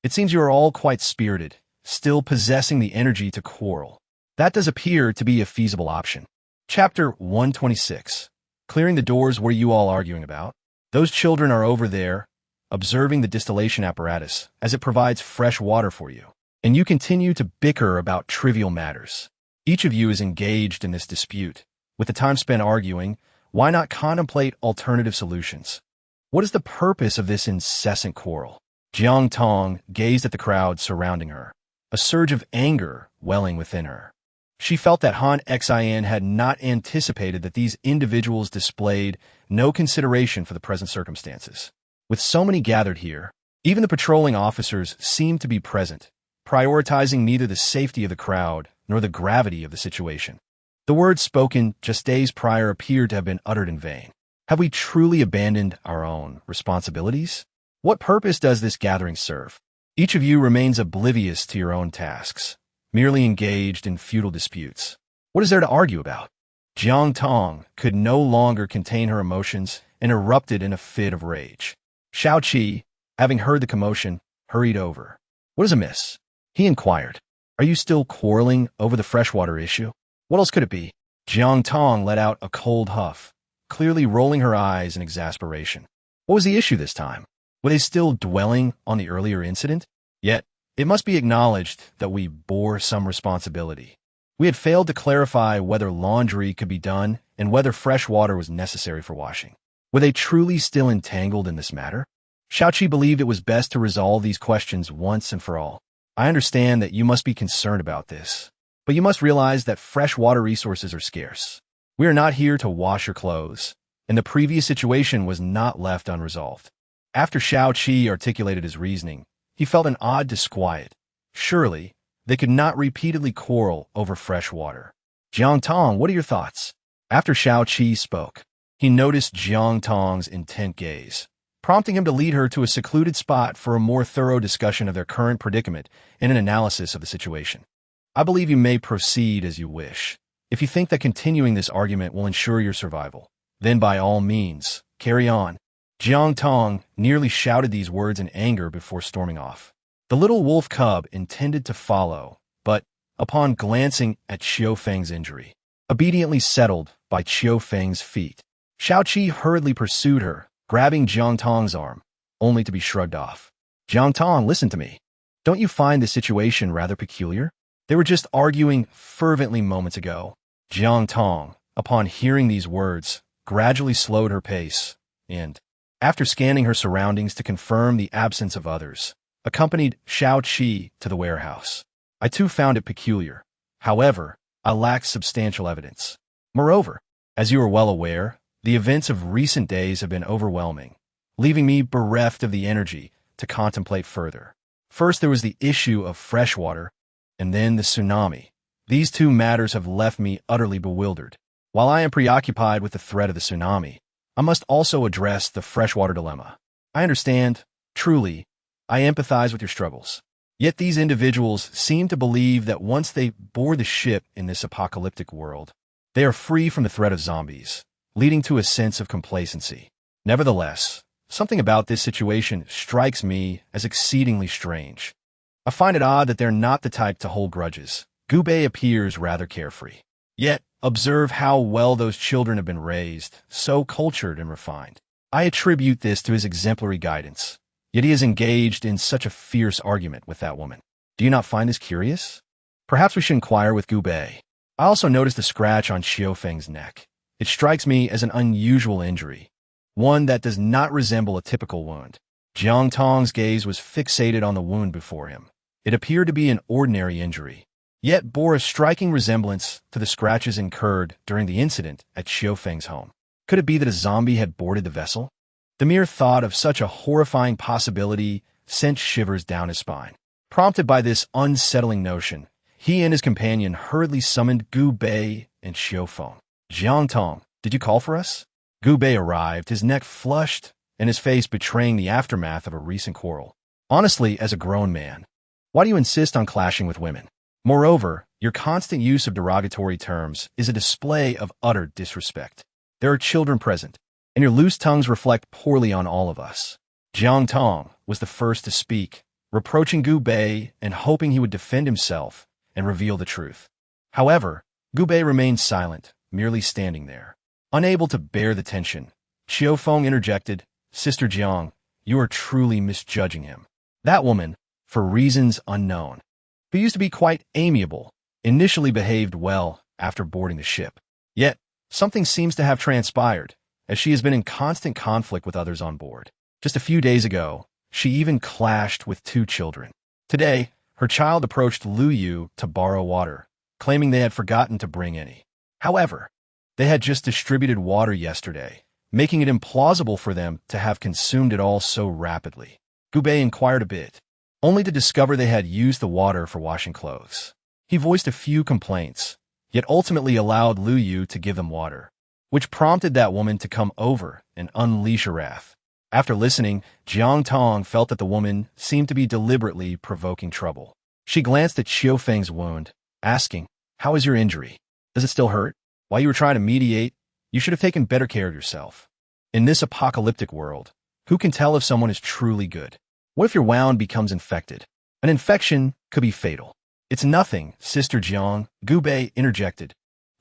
It seems you are all quite spirited, still possessing the energy to quarrel. That does appear to be a feasible option." Chapter 126. Clearing the doors. What are you all arguing about? Those children are over there, observing the distillation apparatus as it provides fresh water for you. And you continue to bicker about trivial matters. Each of you is engaged in this dispute. With the time spent arguing, why not contemplate alternative solutions? What is the purpose of this incessant quarrel? Jiang Tong gazed at the crowd surrounding her, a surge of anger welling within her. She felt that Han Xian had not anticipated that these individuals displayed no consideration for the present circumstances. With so many gathered here, even the patrolling officers seemed to be present, prioritizing neither the safety of the crowd nor the gravity of the situation. The words spoken just days prior appeared to have been uttered in vain. Have we truly abandoned our own responsibilities? What purpose does this gathering serve? Each of you remains oblivious to your own tasks, merely engaged in futile disputes. What is there to argue about? Jiang Tong could no longer contain her emotions and erupted in a fit of rage. Xiao Qi, having heard the commotion, hurried over. "What is amiss?" he inquired. "Are you still quarreling over the freshwater issue? What else could it be?" Jiang Tong let out a cold huff, clearly rolling her eyes in exasperation. What was the issue this time? Were they still dwelling on the earlier incident? Yet, it must be acknowledged that we bore some responsibility. We had failed to clarify whether laundry could be done and whether fresh water was necessary for washing. Were they truly still entangled in this matter? Xiaoqi believed it was best to resolve these questions once and for all. I understand that you must be concerned about this, but you must realize that fresh water resources are scarce. We are not here to wash your clothes, and the previous situation was not left unresolved. After Xiaoqi articulated his reasoning, he felt an odd disquiet. Surely, they could not repeatedly quarrel over fresh water. Jiang Tong, what are your thoughts? After Xiaoqi spoke, he noticed Jiang Tong's intent gaze, prompting him to lead her to a secluded spot for a more thorough discussion of their current predicament and an analysis of the situation. I believe you may proceed as you wish. If you think that continuing this argument will ensure your survival, then by all means, carry on. Jiang Tong nearly shouted these words in anger before storming off. The little wolf cub intended to follow, but, upon glancing at Qiu Feng's injury, obediently settled by Qiu Feng's feet. Xiaoqi hurriedly pursued her, grabbing Jiang Tong's arm, only to be shrugged off. Jiang Tong, listen to me. Don't you find the situation rather peculiar? They were just arguing fervently moments ago. Jiang Tong, upon hearing these words, gradually slowed her pace, and, after scanning her surroundings to confirm the absence of others, accompanied Xiaoqi to the warehouse. I too found it peculiar. However, I lacked substantial evidence. Moreover, as you are well aware, the events of recent days have been overwhelming, leaving me bereft of the energy to contemplate further. First, there was the issue of fresh water, and then the tsunami. These two matters have left me utterly bewildered. While I am preoccupied with the threat of the tsunami, I must also address the freshwater dilemma. I understand, truly, I empathize with your struggles. Yet these individuals seem to believe that once they board the ship in this apocalyptic world, they are free from the threat of zombies, leading to a sense of complacency. Nevertheless, something about this situation strikes me as exceedingly strange. I find it odd that they're not the type to hold grudges. Gubei appears rather carefree. Yet, observe how well those children have been raised, so cultured and refined. I attribute this to his exemplary guidance. Yet he is engaged in such a fierce argument with that woman. Do you not find this curious? Perhaps we should inquire with Gubei. I also noticed a scratch on Qiu Feng's neck. It strikes me as an unusual injury, one that does not resemble a typical wound. Jiang Tong's gaze was fixated on the wound before him. It appeared to be an ordinary injury, yet bore a striking resemblance to the scratches incurred during the incident at Qiu Feng's home. Could it be that a zombie had boarded the vessel? The mere thought of such a horrifying possibility sent shivers down his spine. Prompted by this unsettling notion, he and his companion hurriedly summoned Gubei and Qiu Feng. Jiang Tong, did you call for us? Gubei arrived, his neck flushed and his face betraying the aftermath of a recent quarrel. Honestly, as a grown man, why do you insist on clashing with women? Moreover, your constant use of derogatory terms is a display of utter disrespect. There are children present, and your loose tongues reflect poorly on all of us. Jiang Tong was the first to speak, reproaching Gubei and hoping he would defend himself and reveal the truth. However, Gubei remained silent, merely standing there. Unable to bear the tension, Qiu Feng interjected, Sister Jiang, you are truly misjudging him. That woman, for reasons unknown, who used to be quite amiable, initially behaved well after boarding the ship. Yet, something seems to have transpired, as she has been in constant conflict with others on board. Just a few days ago, she even clashed with 2 children. Today, her child approached Lu Yu to borrow water, claiming they had forgotten to bring any. However, they had just distributed water yesterday, making it implausible for them to have consumed it all so rapidly. Gubei inquired a bit, only to discover they had used the water for washing clothes. He voiced a few complaints, yet ultimately allowed Lu Yu to give them water, which prompted that woman to come over and unleash her wrath. After listening, Jiang Tong felt that the woman seemed to be deliberately provoking trouble. She glanced at Qiu Feng's wound, asking, How is your injury? Does it still hurt? While you were trying to mediate, you should have taken better care of yourself. In this apocalyptic world, who can tell if someone is truly good? What if your wound becomes infected? An infection could be fatal. It's nothing, Sister Jiang, Gubei interjected,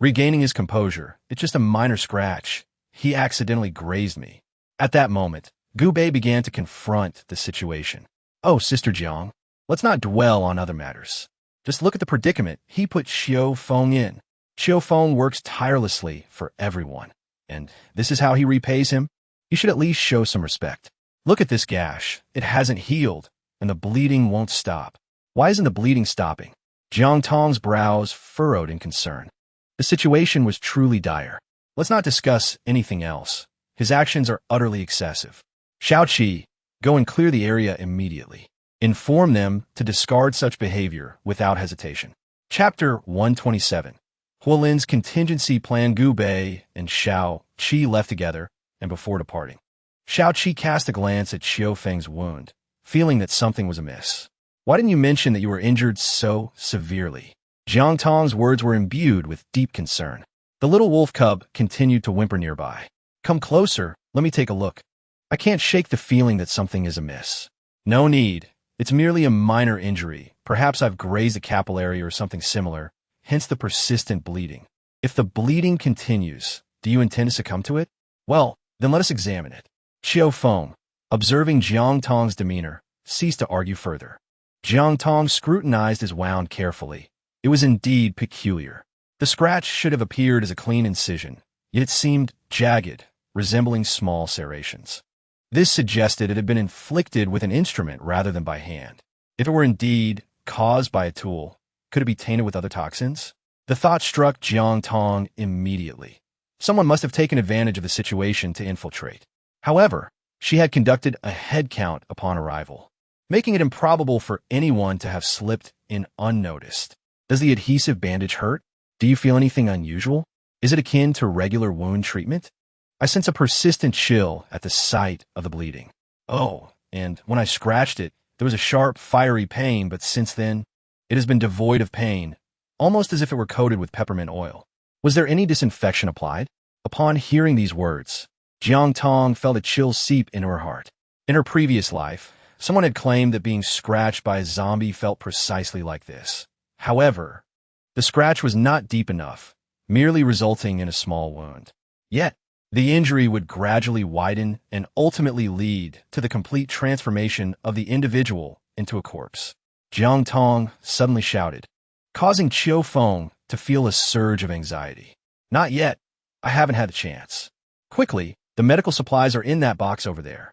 Regaining his composure, it's just a minor scratch. He accidentally grazed me. At that moment, Gu Bei began to confront the situation. Oh, Sister Jiang, let's not dwell on other matters. Just look at the predicament he put Xiao Feng in. Xiao Feng works tirelessly for everyone. And this is how he repays him? You should at least show some respect. Look at this gash. It hasn't healed, and the bleeding won't stop. Why isn't the bleeding stopping? Jiang Tong's brows furrowed in concern. The situation was truly dire. Let's not discuss anything else. His actions are utterly excessive. Shao Qi, go and clear the area immediately. Inform them to discard such behavior without hesitation. Chapter 127. Huolin's contingency plan. Gu Bei and Shao Qi left together, and before departing, Shao Qi cast a glance at Xiao Feng's wound, feeling that something was amiss. Why didn't you mention that you were injured so severely? Jiang Tong's words were imbued with deep concern. The little wolf cub continued to whimper nearby. Come closer, let me take a look. I can't shake the feeling that something is amiss. No need. It's merely a minor injury. Perhaps I've grazed a capillary or something similar, hence the persistent bleeding. If the bleeding continues, do you intend to succumb to it? Well, then let us examine it. Xiao Feng, observing Jiang Tong's demeanor, ceased to argue further. Jiang Tong scrutinized his wound carefully. It was indeed peculiar. The scratch should have appeared as a clean incision, yet it seemed jagged, resembling small serrations. This suggested it had been inflicted with an instrument rather than by hand. If it were indeed caused by a tool, could it be tainted with other toxins? The thought struck Jiang Tong immediately. Someone must have taken advantage of the situation to infiltrate. However, she had conducted a head count upon arrival, making it improbable for anyone to have slipped in unnoticed. Does the adhesive bandage hurt? Do you feel anything unusual? Is it akin to regular wound treatment? I sense a persistent chill at the sight of the bleeding. Oh, and when I scratched it, there was a sharp, fiery pain, but since then, it has been devoid of pain, almost as if it were coated with peppermint oil. Was there any disinfection applied? Upon hearing these words, Jiang Tong felt a chill seep into her heart. In her previous life, someone had claimed that being scratched by a zombie felt precisely like this. However, the scratch was not deep enough, merely resulting in a small wound. Yet, the injury would gradually widen and ultimately lead to the complete transformation of the individual into a corpse. Jiang Tong suddenly shouted, causing Xiao Feng to feel a surge of anxiety. Not yet. I haven't had the chance. Quickly, the medical supplies are in that box over there.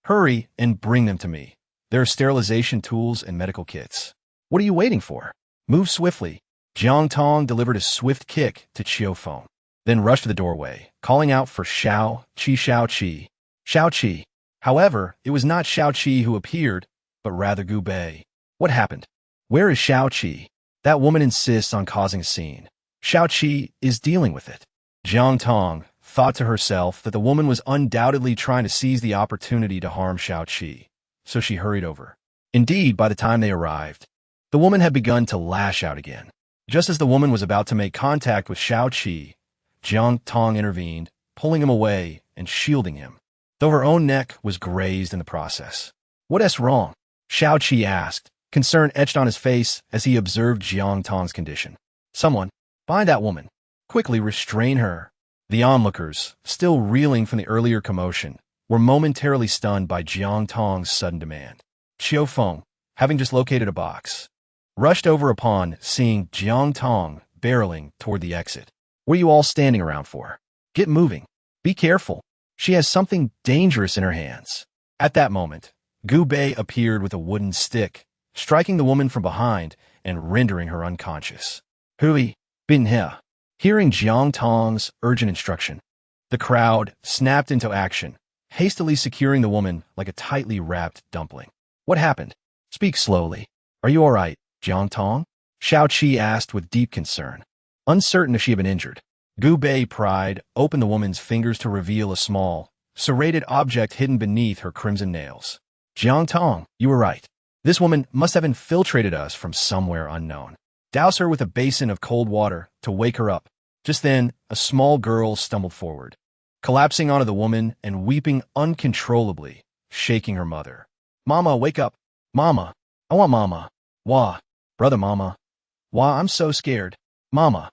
Hurry and bring them to me. There are sterilization tools and medical kits. What are you waiting for? Move swiftly. Jiang Tong delivered a swift kick to Xiao Feng, then rushed to the doorway, calling out for Shao Qi. Shao Qi. Shao Qi. However, it was not Shao Qi who appeared, but rather Gu Bei. What happened? Where is Shao Qi? That woman insists on causing a scene. Shao Qi is dealing with it. Jiang Tong thought to herself that the woman was undoubtedly trying to seize the opportunity to harm Shao Qi, so she hurried over. Indeed, by the time they arrived, the woman had begun to lash out again. Just as the woman was about to make contact with Shao Qi, Jiang Tong intervened, pulling him away and shielding him, though her own neck was grazed in the process. What's wrong? Shao Qi asked, concern etched on his face as he observed Jiang Tong's condition. Someone, find that woman. Quickly restrain her. The onlookers, still reeling from the earlier commotion, were momentarily stunned by Jiang Tong's sudden demand. Xiao Feng, having just located a box, rushed over upon seeing Jiang Tong barreling toward the exit. What are you all standing around for? Get moving. Be careful. She has something dangerous in her hands. At that moment, Gu Bei appeared with a wooden stick, striking the woman from behind and rendering her unconscious. Hui, bin he. Hearing Jiang Tong's urgent instruction, the crowd snapped into action, hastily securing the woman like a tightly wrapped dumpling. What happened? Speak slowly. Are you all right, Jiang Tong? Shao Qi asked with deep concern. Uncertain if she had been injured, Gu Bei pried open the woman's fingers to reveal a small, serrated object hidden beneath her crimson nails. Jiang Tong, you were right. This woman must have infiltrated us from somewhere unknown. Douse her with a basin of cold water to wake her up. Just then, a small girl stumbled forward, collapsing onto the woman and weeping uncontrollably, shaking her mother. Mama, wake up. Mama, I want Mama. Wah, brother Mama. Wah, I'm so scared. Mama.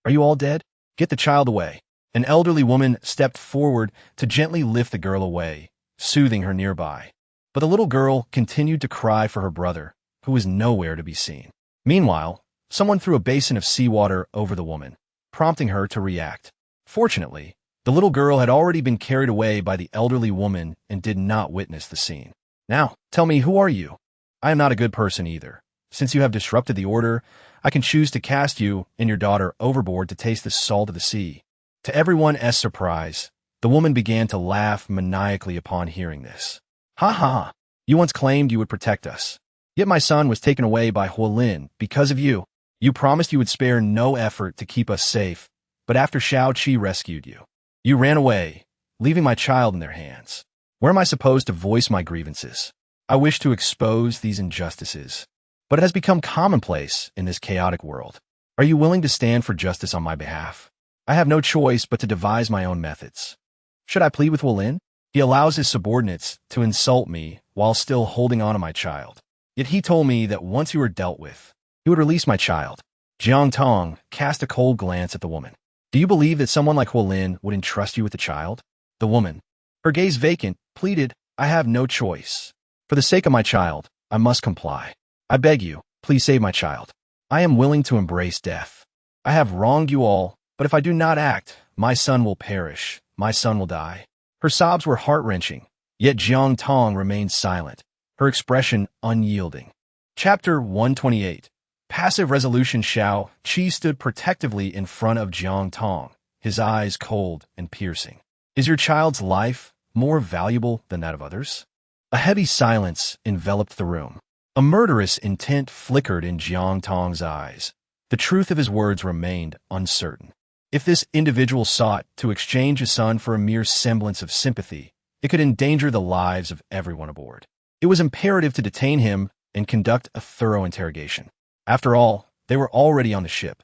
Are you all dead? Get the child away. An elderly woman stepped forward to gently lift the girl away, soothing her nearby. But the little girl continued to cry for her brother, who was nowhere to be seen. Meanwhile, someone threw a basin of seawater over the woman, prompting her to react. Fortunately, the little girl had already been carried away by the elderly woman and did not witness the scene. Now, tell me, who are you? I am not a good person either. Since you have disrupted the order, I can choose to cast you and your daughter overboard to taste the salt of the sea. To everyone's surprise, the woman began to laugh maniacally upon hearing this. Ha ha ha! You once claimed you would protect us. Yet my son was taken away by Huolin because of you. You promised you would spare no effort to keep us safe, but after Shao-Chi rescued you, you ran away, leaving my child in their hands. Where am I supposed to voice my grievances? I wish to expose these injustices, but it has become commonplace in this chaotic world. Are you willing to stand for justice on my behalf? I have no choice but to devise my own methods. Should I plead with Huolin? He allows his subordinates to insult me while still holding on to my child. Yet he told me that once you were dealt with, he would release my child. Jiang Tong cast a cold glance at the woman. Do you believe that someone like Huolin would entrust you with the child? The woman, her gaze vacant, pleaded, I have no choice. For the sake of my child, I must comply. I beg you, please save my child. I am willing to embrace death. I have wronged you all, but if I do not act, my son will perish. My son will die. Her sobs were heart-wrenching, yet Jiang Tong remained silent, her expression unyielding. Chapter 128. Passive Resolution. Shao-Chi stood protectively in front of Jiang Tong, his eyes cold and piercing. Is your child's life more valuable than that of others? A heavy silence enveloped the room. A murderous intent flickered in Jiang Tong's eyes. The truth of his words remained uncertain. If this individual sought to exchange his son for a mere semblance of sympathy, it could endanger the lives of everyone aboard. It was imperative to detain him and conduct a thorough interrogation. After all, they were already on the ship.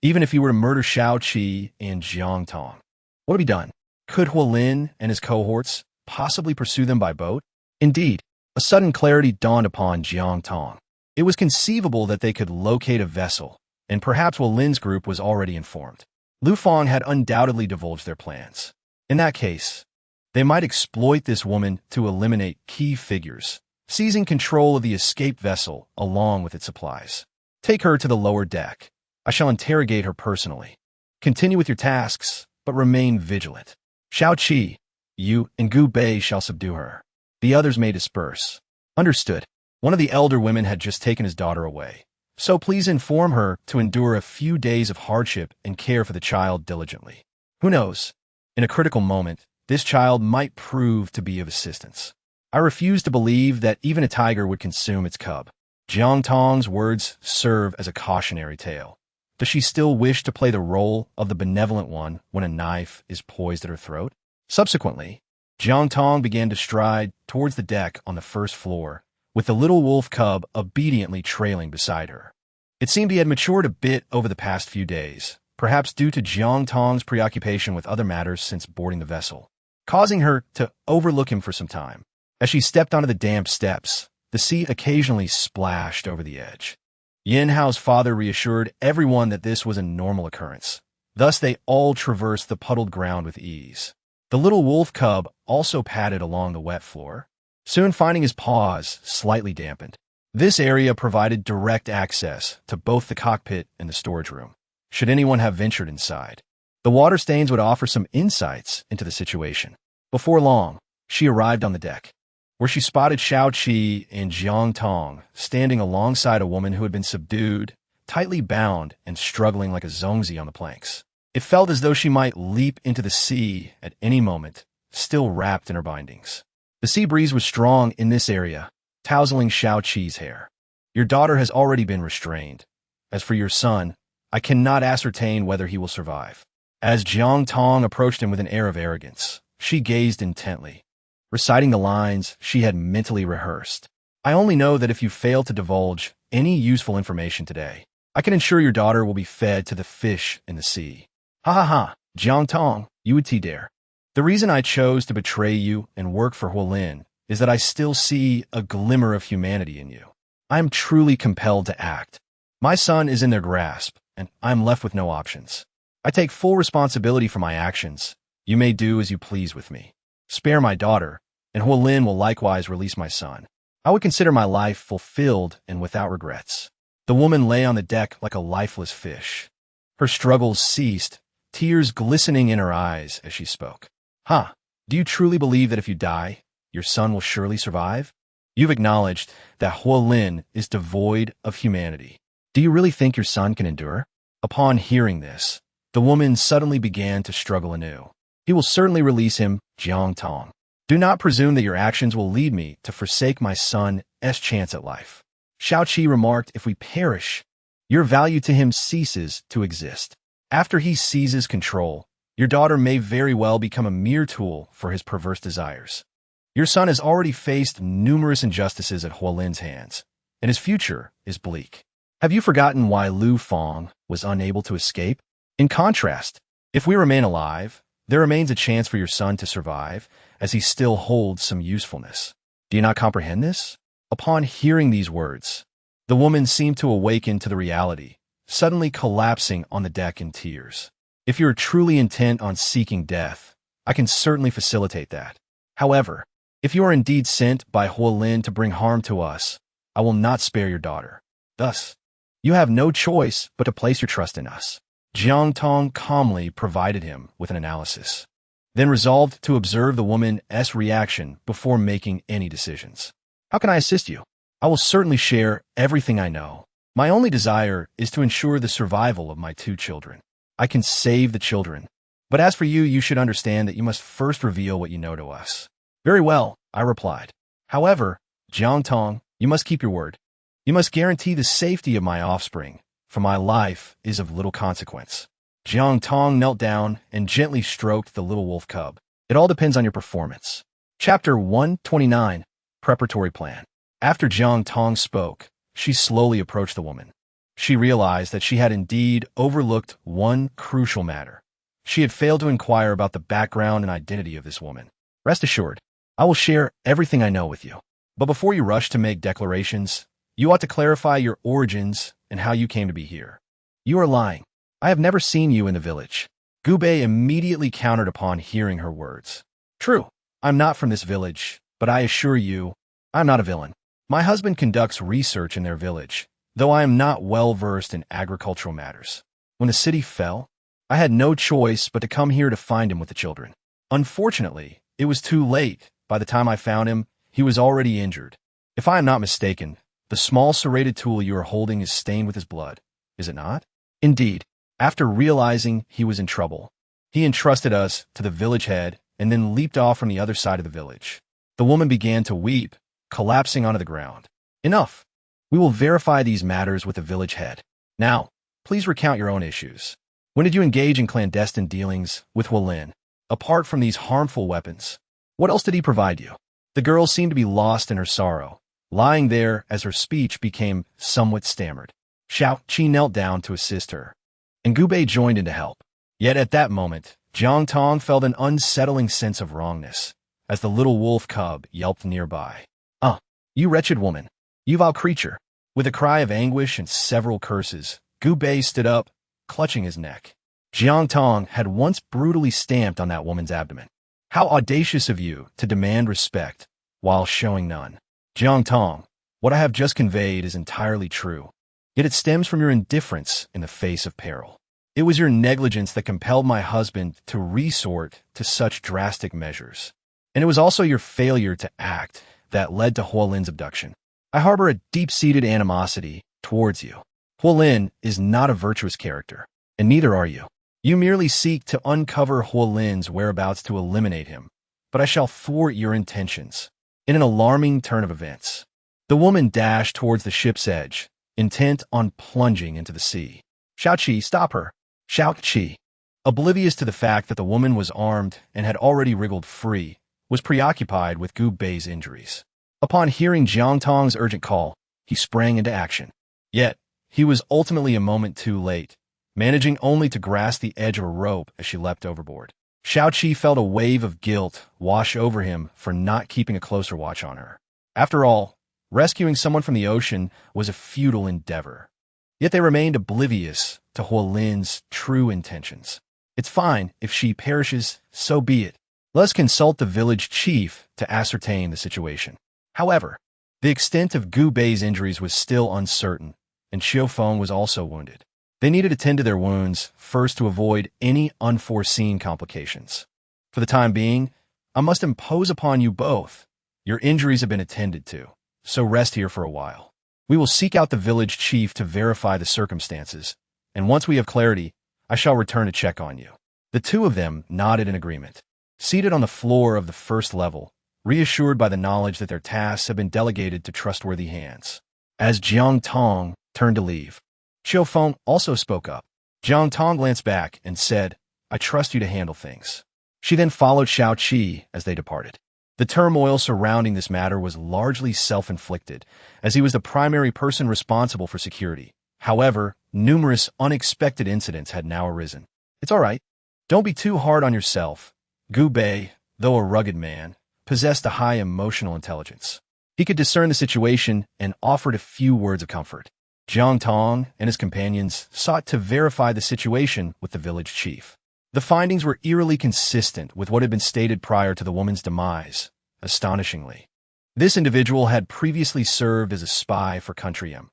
Even if he were to murder Shao-Chi and Jiang Tong, what would be done? Could Huolin and his cohorts possibly pursue them by boat? Indeed, a sudden clarity dawned upon Jiang Tong. It was conceivable that they could locate a vessel, and perhaps Huolin's group was already informed. Lu Fang had undoubtedly divulged their plans. In that case, they might exploit this woman to eliminate key figures, seizing control of the escaped vessel along with its supplies. Take her to the lower deck. I shall interrogate her personally. Continue with your tasks, but remain vigilant. Shao-Chi, you and Gu Bei shall subdue her. The others may disperse. Understood. One of the elder women had just taken his daughter away, so please inform her to endure a few days of hardship and care for the child diligently. Who knows? In a critical moment, this child might prove to be of assistance. I refuse to believe that even a tiger would consume its cub. Jiang Tong's words serve as a cautionary tale. Does she still wish to play the role of the benevolent one when a knife is poised at her throat? Subsequently, Jiang Tong began to stride towards the deck on the first floor, with the little wolf cub obediently trailing beside her. It seemed he had matured a bit over the past few days, perhaps due to Jiang Tong's preoccupation with other matters since boarding the vessel, causing her to overlook him for some time. As she stepped onto the damp steps, the sea occasionally splashed over the edge. Yin Hao's father reassured everyone that this was a normal occurrence. Thus they all traversed the puddled ground with ease. The little wolf cub also padded along the wet floor, soon finding his paws slightly dampened. This area provided direct access to both the cockpit and the storage room, should anyone have ventured inside. The water stains would offer some insights into the situation. Before long, she arrived on the deck, where she spotted Shao-Chi and Jiang Tong standing alongside a woman who had been subdued, tightly bound, and struggling like a zongzi on the planks. It felt as though she might leap into the sea at any moment, still wrapped in her bindings. The sea breeze was strong in this area, tousling Shao-Chi's hair. Your daughter has already been restrained. As for your son, I cannot ascertain whether he will survive. As Jiang Tong approached him with an air of arrogance, she gazed intently, reciting the lines she had mentally rehearsed. I only know that if you fail to divulge any useful information today, I can ensure your daughter will be fed to the fish in the sea. Ha ha ha, Jiang Tong, you would dare. The reason I chose to betray you and work for Huolin is that I still see a glimmer of humanity in you. I am truly compelled to act. My son is in their grasp, and I am left with no options. I take full responsibility for my actions. You may do as you please with me. Spare my daughter, and Huolin will likewise release my son. I would consider my life fulfilled and without regrets. The woman lay on the deck like a lifeless fish. Her struggles ceased, tears glistening in her eyes as she spoke. Do you truly believe that if you die, your son will surely survive? You've acknowledged that Huolin is devoid of humanity. Do you really think your son can endure? Upon hearing this, the woman suddenly began to struggle anew. He will certainly release him, Jiang Tong. Do not presume that your actions will lead me to forsake my son's chance at life. Xiaoqi remarked, if we perish, your value to him ceases to exist. After he seizes control, your daughter may very well become a mere tool for his perverse desires. Your son has already faced numerous injustices at Huolin's hands, and his future is bleak. Have you forgotten why Lu Feng was unable to escape? In contrast, if we remain alive, there remains a chance for your son to survive, as he still holds some usefulness. Do you not comprehend this? Upon hearing these words, the woman seemed to awaken to the reality, suddenly collapsing on the deck in tears. If you are truly intent on seeking death, I can certainly facilitate that. However, if you are indeed sent by Huolin to bring harm to us, I will not spare your daughter. Thus, you have no choice but to place your trust in us. Jiang Tong calmly provided him with an analysis, then resolved to observe the woman's reaction before making any decisions. How can I assist you? I will certainly share everything I know. My only desire is to ensure the survival of my 2 children. I can save the children. But as for you, you should understand that you must first reveal what you know to us. Very well, I replied. However, Jiang Tong, you must keep your word. You must guarantee the safety of my offspring, for my life is of little consequence. Jiang Tong knelt down and gently stroked the little wolf cub. It all depends on your performance. Chapter 129, Preparatory Plan. After Jiang Tong spoke, she slowly approached the woman. She realized that she had indeed overlooked one crucial matter. She had failed to inquire about the background and identity of this woman. Rest assured, I will share everything I know with you. But before you rush to make declarations, you ought to clarify your origins and how you came to be here. You are lying. I have never seen you in the village. Gu Bei immediately countered upon hearing her words. True, I'm not from this village, but I assure you, I'm not a villain. My husband conducts research in their village, though I am not well versed in agricultural matters. When the city fell, I had no choice but to come here to find him with the children. Unfortunately, it was too late. By the time I found him, he was already injured. If I am not mistaken, the small serrated tool you are holding is stained with his blood, is it not? Indeed, after realizing he was in trouble, he entrusted us to the village head and then leaped off from the other side of the village. The woman began to weep, collapsing onto the ground. Enough. We will verify these matters with the village head. Now, please recount your own issues. When did you engage in clandestine dealings with Huolin? Apart from these harmful weapons, what else did he provide you? The girl seemed to be lost in her sorrow, lying there as her speech became somewhat stammered. Xiaoqi knelt down to assist her, and Gu Bei joined in to help. Yet at that moment, Jiang Tong felt an unsettling sense of wrongness, as the little wolf cub yelped nearby. You wretched woman! You vile creature! With a cry of anguish and several curses, Gu Bei stood up, clutching his neck. Jiang Tong had once brutally stamped on that woman's abdomen. How audacious of you to demand respect while showing none. Jiang Tong, what I have just conveyed is entirely true, yet it stems from your indifference in the face of peril. It was your negligence that compelled my husband to resort to such drastic measures, and it was also your failure to act that led to Huolin's abduction. I harbor a deep-seated animosity towards you. Huolin is not a virtuous character, and neither are you. You merely seek to uncover Huolin's whereabouts to eliminate him, but I shall thwart your intentions. In an alarming turn of events, the woman dashed towards the ship's edge, intent on plunging into the sea. Xiaoqi, stop her! Xiaoqi, oblivious to the fact that the woman was armed and had already wriggled free, was preoccupied with Gu Bei's injuries. Upon hearing Jiang Tong's urgent call, he sprang into action. Yet, he was ultimately a moment too late, managing only to grasp the edge of a rope as she leapt overboard. Xiaoqi felt a wave of guilt wash over him for not keeping a closer watch on her. After all, rescuing someone from the ocean was a futile endeavor. Yet they remained oblivious to Huolin's true intentions. It's fine if she perishes, so be it. Let's consult the village chief to ascertain the situation. However, the extent of Gu Bei's injuries was still uncertain, and Xiu Feng was also wounded. They needed to tend to their wounds first to avoid any unforeseen complications. For the time being, I must impose upon you both. Your injuries have been attended to, so rest here for a while. We will seek out the village chief to verify the circumstances, and once we have clarity, I shall return to check on you. The two of them nodded in agreement. Seated on the floor of the first level, reassured by the knowledge that their tasks have been delegated to trustworthy hands. As Jiang Tong turned to leave, Xiu Feng also spoke up. Jiang Tong glanced back and said, "I trust you to handle things." She then followed Xiao Qi as they departed. The turmoil surrounding this matter was largely self-inflicted, as he was the primary person responsible for security. However, numerous unexpected incidents had now arisen. It's all right. Don't be too hard on yourself. Gu Bei, though a rugged man, possessed a high emotional intelligence. He could discern the situation and offered a few words of comfort. Jiang Tong and his companions sought to verify the situation with the village chief. The findings were eerily consistent with what had been stated prior to the woman's demise, astonishingly. This individual had previously served as a spy for Country M.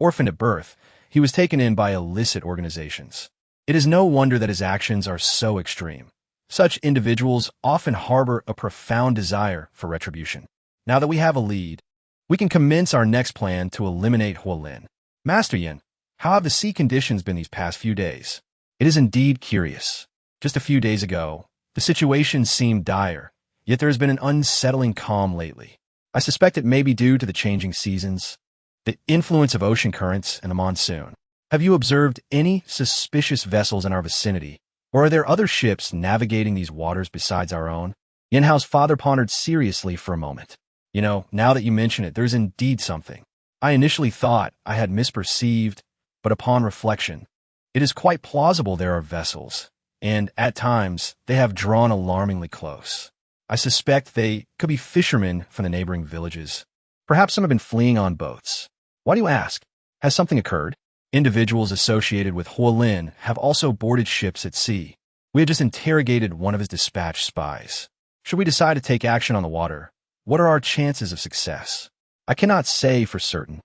Orphaned at birth, he was taken in by illicit organizations. It is no wonder that his actions are so extreme. Such individuals often harbor a profound desire for retribution. Now that we have a lead, we can commence our next plan to eliminate Huolin. Master Yin, how have the sea conditions been these past few days? It is indeed curious. Just a few days ago, the situation seemed dire, yet there has been an unsettling calm lately. I suspect it may be due to the changing seasons, the influence of ocean currents, and the monsoon. Have you observed any suspicious vessels in our vicinity, or are there other ships navigating these waters besides our own? Yin Hao's father pondered seriously for a moment. Now that you mention it, there's indeed something. I initially thought I had misperceived, but upon reflection, it is quite plausible there are vessels, and at times they have drawn alarmingly close. I suspect they could be fishermen from the neighboring villages. Perhaps some have been fleeing on boats. Why do you ask? Has something occurred? Individuals associated with Huolin have also boarded ships at sea. We have just interrogated one of his dispatch spies. Should we decide to take action on the water, what are our chances of success? I cannot say for certain,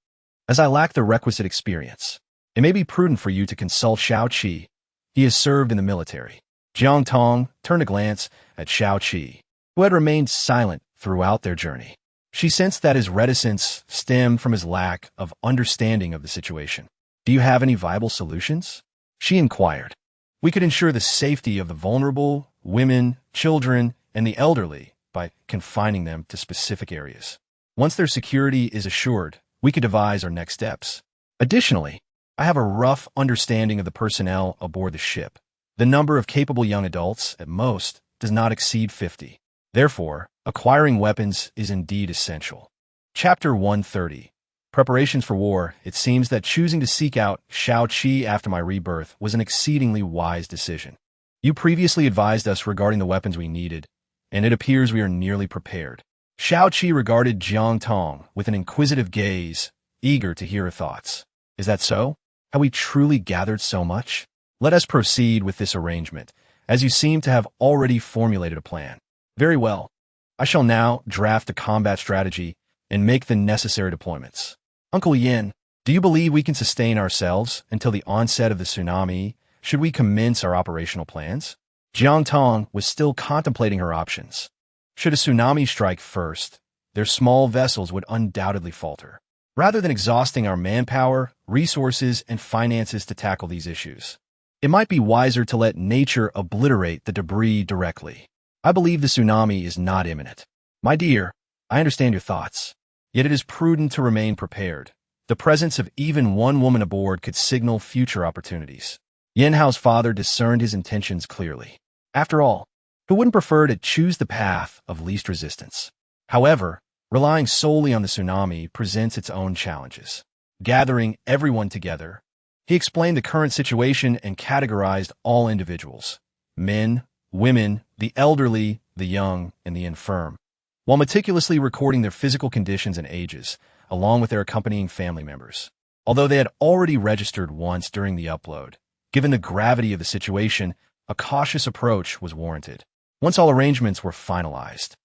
as I lack the requisite experience. It may be prudent for you to consult Xiao Qi. He has served in the military. Jiang Tong turned a glance at Xiao Qi, who had remained silent throughout their journey. She sensed that his reticence stemmed from his lack of understanding of the situation. Do you have any viable solutions? She inquired. We could ensure the safety of the vulnerable, women, children, and the elderly by confining them to specific areas. Once their security is assured, we could devise our next steps. Additionally, I have a rough understanding of the personnel aboard the ship. The number of capable young adults, at most, does not exceed 50. Therefore, acquiring weapons is indeed essential. Chapter 130. Preparations for War. It seems that choosing to seek out Xiao Qi after my rebirth was an exceedingly wise decision. You previously advised us regarding the weapons we needed, and it appears we are nearly prepared. Xiao Qi regarded Jiang Tong with an inquisitive gaze, eager to hear her thoughts. Is that so? Have we truly gathered so much? Let us proceed with this arrangement, as you seem to have already formulated a plan. Very well. I shall now draft a combat strategy and make the necessary deployments. Uncle Yin, do you believe we can sustain ourselves until the onset of the tsunami? Should we commence our operational plans? Jiang Tong was still contemplating her options. Should a tsunami strike first, their small vessels would undoubtedly falter. Rather than exhausting our manpower, resources, and finances to tackle these issues, it might be wiser to let nature obliterate the debris directly. I believe the tsunami is not imminent. My dear, I understand your thoughts, yet it is prudent to remain prepared. The presence of even one woman aboard could signal future opportunities. Yin Hao's father discerned his intentions clearly. After all, who wouldn't prefer to choose the path of least resistance? However, relying solely on the tsunami presents its own challenges. Gathering everyone together, he explained the current situation and categorized all individuals: men, women, the elderly, the young, and the infirm, while meticulously recording their physical conditions and ages, along with their accompanying family members. Although they had already registered once during the upload, given the gravity of the situation, a cautious approach was warranted. Once all arrangements were finalized,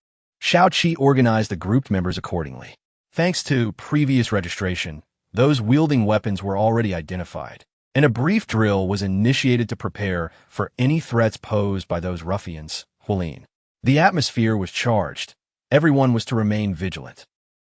Xiaoqi organized the group members accordingly. Thanks to previous registration, those wielding weapons were already identified, and a brief drill was initiated to prepare for any threats posed by those ruffians, Hualin. The atmosphere was charged. Everyone was to remain vigilant.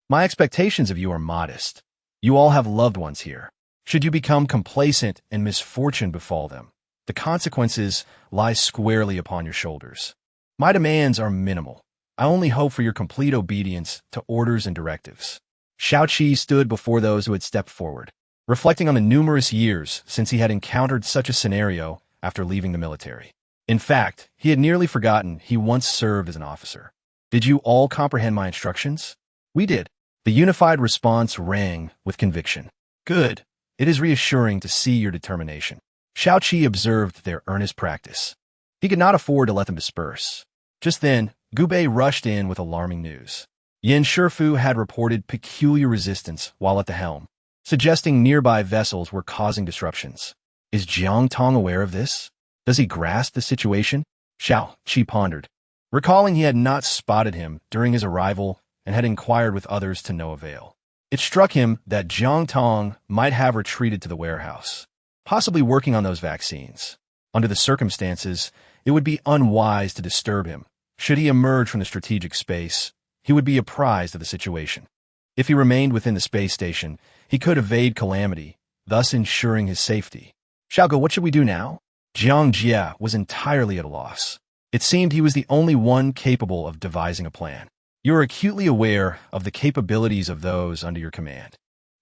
My expectations of you are modest. You all have loved ones here. Should you become complacent and misfortune befall them, the consequences lie squarely upon your shoulders. My demands are minimal. I only hope for your complete obedience to orders and directives. Xiaoqi stood before those who had stepped forward, reflecting on the numerous years since he had encountered such a scenario after leaving the military. In fact, he had nearly forgotten he once served as an officer. Did you all comprehend my instructions? We did. The unified response rang with conviction. Good. It is reassuring to see your determination. Xiaoqi observed their earnest practice. He could not afford to let them disperse. Just then, Gubei rushed in with alarming news. Yin Shifu had reported peculiar resistance while at the helm, suggesting nearby vessels were causing disruptions. Is Jiang Tong aware of this? Does he grasp the situation? Xiaoqi pondered, recalling he had not spotted him during his arrival and had inquired with others to no avail. It struck him that Jiang Tong might have retreated to the warehouse, possibly working on those vaccines. Under the circumstances, it would be unwise to disturb him. Should he emerge from the strategic space, he would be apprised of the situation. If he remained within the space station, he could evade calamity, thus ensuring his safety. Xiaoge, what should we do now? Jiang Jie was entirely at a loss. It seemed he was the only one capable of devising a plan. You are acutely aware of the capabilities of those under your command.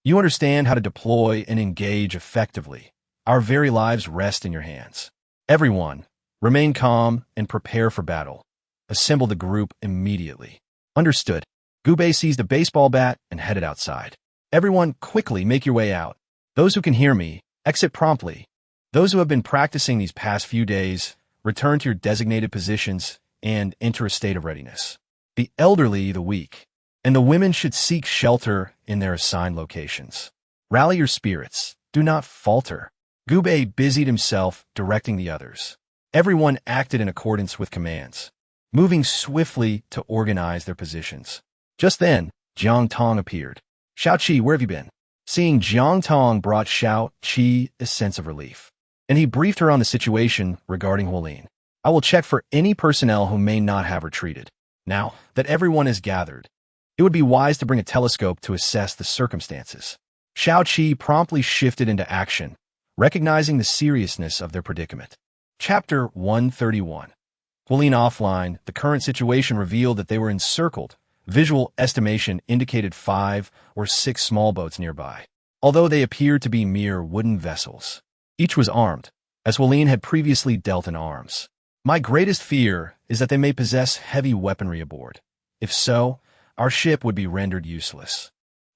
You understand how to deploy and engage effectively. Our very lives rest in your hands. Everyone, remain calm and prepare for battle. Assemble the group immediately. Understood. Gubei seized a baseball bat and headed outside. Everyone, quickly make your way out. Those who can hear me, exit promptly. Those who have been practicing these past few days, return to your designated positions and enter a state of readiness. The elderly, the weak, and the women should seek shelter in their assigned locations. Rally your spirits. Do not falter. Gubei busied himself directing the others. Everyone acted in accordance with commands, moving swiftly to organize their positions. Just then, Jiang Tong appeared. Xiaoqi, where have you been? Seeing Jiang Tong brought Xiaoqi a sense of relief, and he briefed her on the situation regarding Hualin. I will check for any personnel who may not have retreated. Now that everyone is gathered, it would be wise to bring a telescope to assess the circumstances. Xiaoqi promptly shifted into action, recognizing the seriousness of their predicament. Chapter 131. Hualin offline, the current situation revealed that they were encircled. Visual estimation indicated 5 or 6 small boats nearby, although they appeared to be mere wooden vessels. Each was armed, as Hualin had previously dealt in arms. My greatest fear is that they may possess heavy weaponry aboard. If so, our ship would be rendered useless.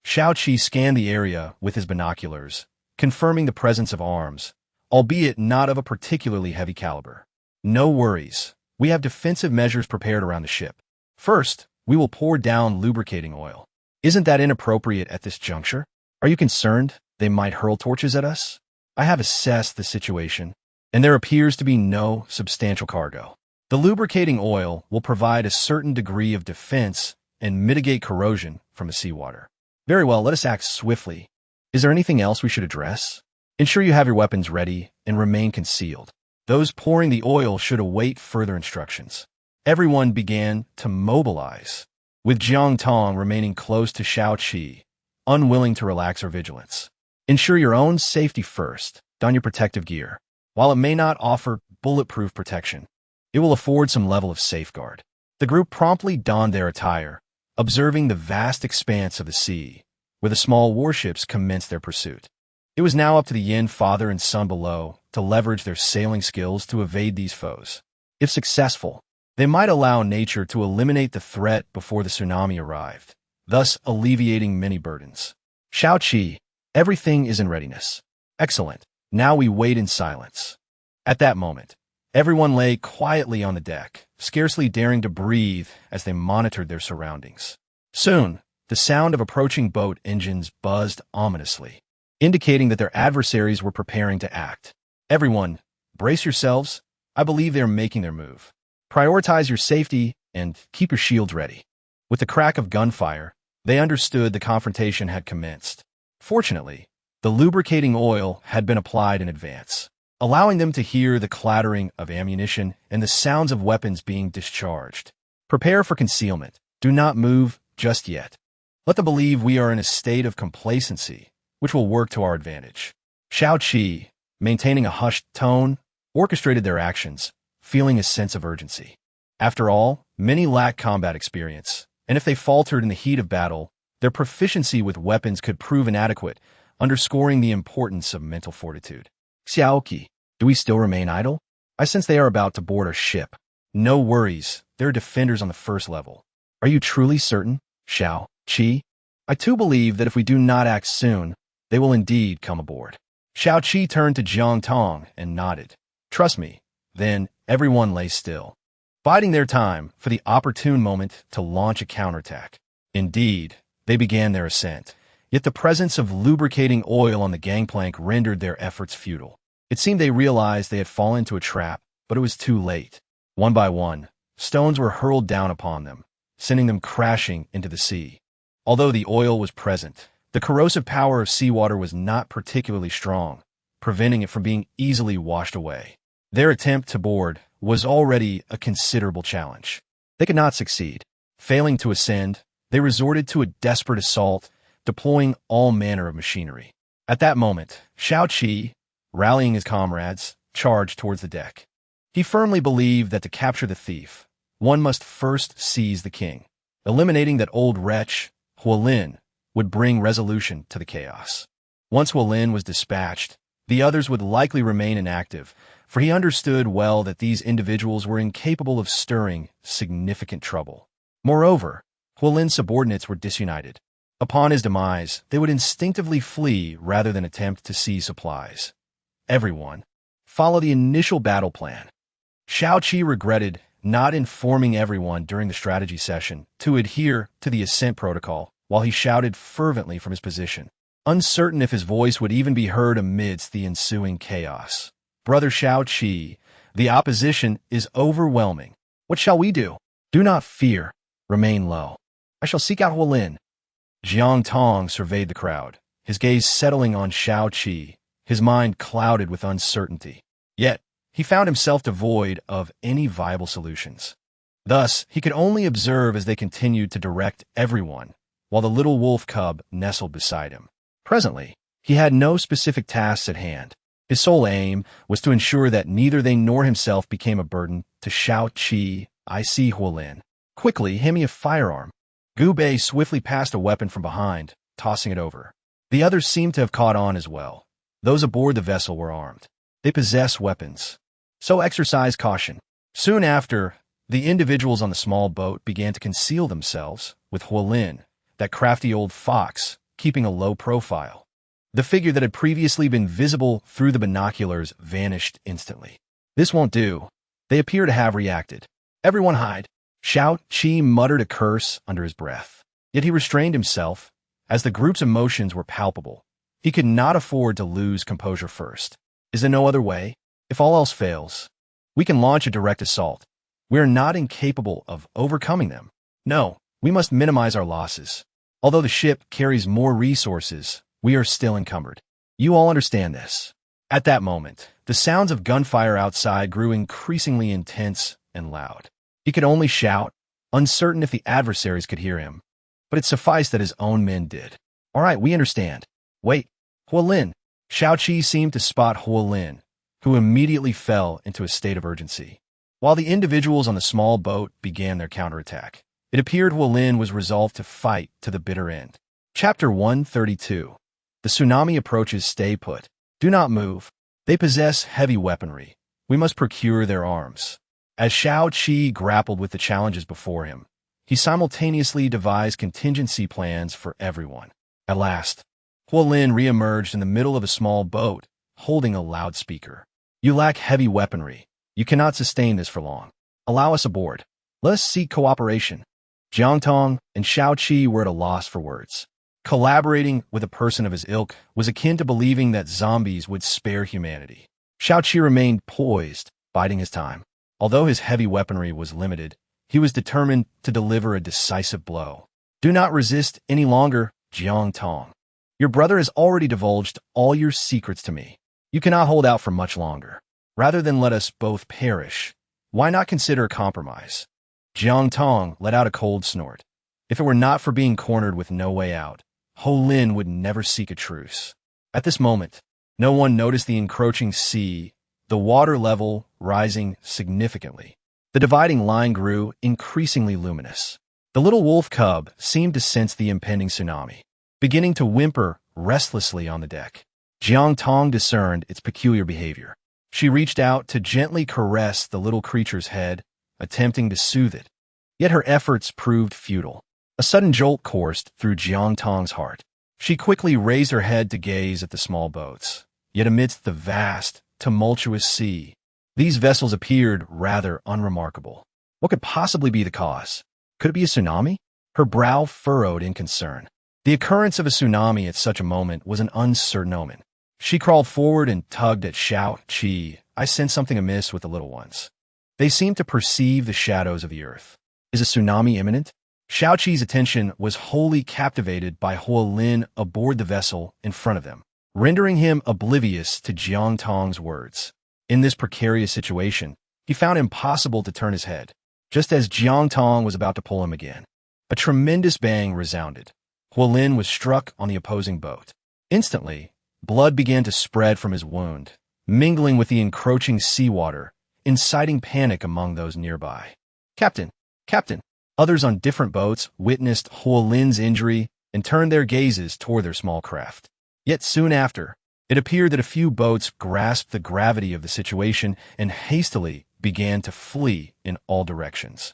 Xiaoqi scanned the area with his binoculars, confirming the presence of arms, albeit not of a particularly heavy caliber. No worries. We have defensive measures prepared around the ship. First, we will pour down lubricating oil. Isn't that inappropriate at this juncture? Are you concerned they might hurl torches at us? I have assessed the situation, and there appears to be no substantial cargo. The lubricating oil will provide a certain degree of defense and mitigate corrosion from the seawater. Very well, let us act swiftly. Is there anything else we should address? Ensure you have your weapons ready and remain concealed. Those pouring the oil should await further instructions. Everyone began to mobilize, with Jiang Tong remaining close to Xiaoqi, unwilling to relax her vigilance. Ensure your own safety first. Don your protective gear. While it may not offer bulletproof protection, it will afford some level of safeguard. The group promptly donned their attire, observing the vast expanse of the sea, where the small warships commenced their pursuit. It was now up to the Yin father and son below to leverage their sailing skills to evade these foes. If successful, they might allow nature to eliminate the threat before the tsunami arrived, thus alleviating many burdens. Xiaoqi, everything is in readiness. Excellent. Now we wait in silence. At that moment, everyone lay quietly on the deck, scarcely daring to breathe as they monitored their surroundings. Soon, the sound of approaching boat engines buzzed ominously. indicating that their adversaries were preparing to act. Everyone, brace yourselves. I believe they are making their move. Prioritize your safety and keep your shields ready. With the crack of gunfire, they understood the confrontation had commenced. Fortunately, the lubricating oil had been applied in advance, allowing them to hear the clattering of ammunition and the sounds of weapons being discharged. Prepare for concealment. Do not move just yet. Let them believe we are in a state of complacency, which will work to our advantage. Shao Qi, maintaining a hushed tone, orchestrated their actions, feeling a sense of urgency. After all, many lack combat experience, and if they faltered in the heat of battle, their proficiency with weapons could prove inadequate, underscoring the importance of mental fortitude. Xiaoqi, do we still remain idle? I sense they are about to board our ship. No worries, there are defenders on the first level. Are you truly certain, Shao Qi? I too believe that if we do not act soon, they will indeed come aboard. Shao Qi turned to Jiang Tong and nodded. Trust me. Then everyone lay still, biding their time for the opportune moment to launch a counterattack. Indeed, they began their ascent, yet the presence of lubricating oil on the gangplank rendered their efforts futile. It seemed they realized they had fallen into a trap, but it was too late. One by one, stones were hurled down upon them, sending them crashing into the sea. Although the oil was present, the corrosive power of seawater was not particularly strong, preventing it from being easily washed away. Their attempt to board was already a considerable challenge. They could not succeed. Failing to ascend, they resorted to a desperate assault, deploying all manner of machinery. At that moment, Shao Qi, rallying his comrades, charged towards the deck. He firmly believed that to capture the thief, one must first seize the king. Eliminating that old wretch, Huolin, would bring resolution to the chaos. Once Huolin was dispatched, the others would likely remain inactive, for he understood well that these individuals were incapable of stirring significant trouble. Moreover, Huolin's subordinates were disunited. Upon his demise, they would instinctively flee rather than attempt to seize supplies. Everyone, follow the initial battle plan. Shao Qi regretted not informing everyone during the strategy session to adhere to the ascent protocol while he shouted fervently from his position, uncertain if his voice would even be heard amidst the ensuing chaos. Brother Shao Qi, the opposition is overwhelming. What shall we do? Do not fear. Remain low. I shall seek out Huolin. Jiang Tong surveyed the crowd, his gaze settling on Shao Qi, his mind clouded with uncertainty. Yet, he found himself devoid of any viable solutions. Thus, he could only observe as they continued to direct everyone, while the little wolf cub nestled beside him. Presently, he had no specific tasks at hand. His sole aim was to ensure that neither they nor himself became a burden to Shao Qi. I see Huolin. Quickly, hand me a firearm. Gu Bei swiftly passed a weapon from behind, tossing it over. The others seemed to have caught on as well. Those aboard the vessel were armed. They possessed weapons. So exercise caution. Soon after, the individuals on the small boat began to conceal themselves, with Huolin, that crafty old fox, keeping a low profile. The figure that had previously been visible through the binoculars vanished instantly. This won't do. They appear to have reacted. Everyone hide. Shao Qi muttered a curse under his breath. Yet he restrained himself, as the group's emotions were palpable. He could not afford to lose composure first. Is there no other way? If all else fails, we can launch a direct assault. We are not incapable of overcoming them. No, we must minimize our losses. Although the ship carries more resources, we are still encumbered. You all understand this. At that moment, the sounds of gunfire outside grew increasingly intense and loud. He could only shout, uncertain if the adversaries could hear him. But it sufficed that his own men did. All right, we understand. Wait, Huolin. Shao Qi seemed to spot Huolin, who immediately fell into a state of urgency. While the individuals on the small boat began their counterattack, it appeared Huolin was resolved to fight to the bitter end. Chapter 132. The tsunami approaches. Stay put. Do not move. They possess heavy weaponry. We must procure their arms. As Shao Qi grappled with the challenges before him, he simultaneously devised contingency plans for everyone. At last, Huolin re-emerged in the middle of a small boat, holding a loudspeaker. You lack heavy weaponry. You cannot sustain this for long. Allow us aboard. Let us seek cooperation. Jiang Tong and Shao Qi were at a loss for words. Collaborating with a person of his ilk was akin to believing that zombies would spare humanity. Shao-Chi remained poised, biding his time. Although his heavy weaponry was limited, he was determined to deliver a decisive blow. Do not resist any longer, Jiang Tong. Your brother has already divulged all your secrets to me. You cannot hold out for much longer. Rather than let us both perish, why not consider a compromise? Jiang Tong let out a cold snort. If it were not for being cornered with no way out, Ho Lin would never seek a truce. At this moment, no one noticed the encroaching sea, the water level rising significantly. The dividing line grew increasingly luminous. The little wolf cub seemed to sense the impending tsunami, beginning to whimper restlessly on the deck. Jiang Tong discerned its peculiar behavior. She reached out to gently caress the little creature's head, attempting to soothe it. Yet her efforts proved futile. A sudden jolt coursed through Jiang Tong's heart. She quickly raised her head to gaze at the small boats. Yet amidst the vast, tumultuous sea, these vessels appeared rather unremarkable. What could possibly be the cause? Could it be a tsunami? Her brow furrowed in concern. The occurrence of a tsunami at such a moment was an uncertain omen. She crawled forward and tugged at Shao-Chi. I sense something amiss with the little ones. They seemed to perceive the shadows of the earth. Is a tsunami imminent? Shao-Chi's attention was wholly captivated by Ho Lin aboard the vessel in front of them, rendering him oblivious to Jiang Tong's words. In this precarious situation, he found it impossible to turn his head, just as Jiang Tong was about to pull him again. A tremendous bang resounded. Ho Lin was struck on the opposing boat. Instantly, blood began to spread from his wound, mingling with the encroaching seawater, inciting panic among those nearby. Captain! Captain! Others on different boats witnessed Ho Lin's injury and turned their gazes toward their small craft. Yet soon after, it appeared that a few boats grasped the gravity of the situation and hastily began to flee in all directions.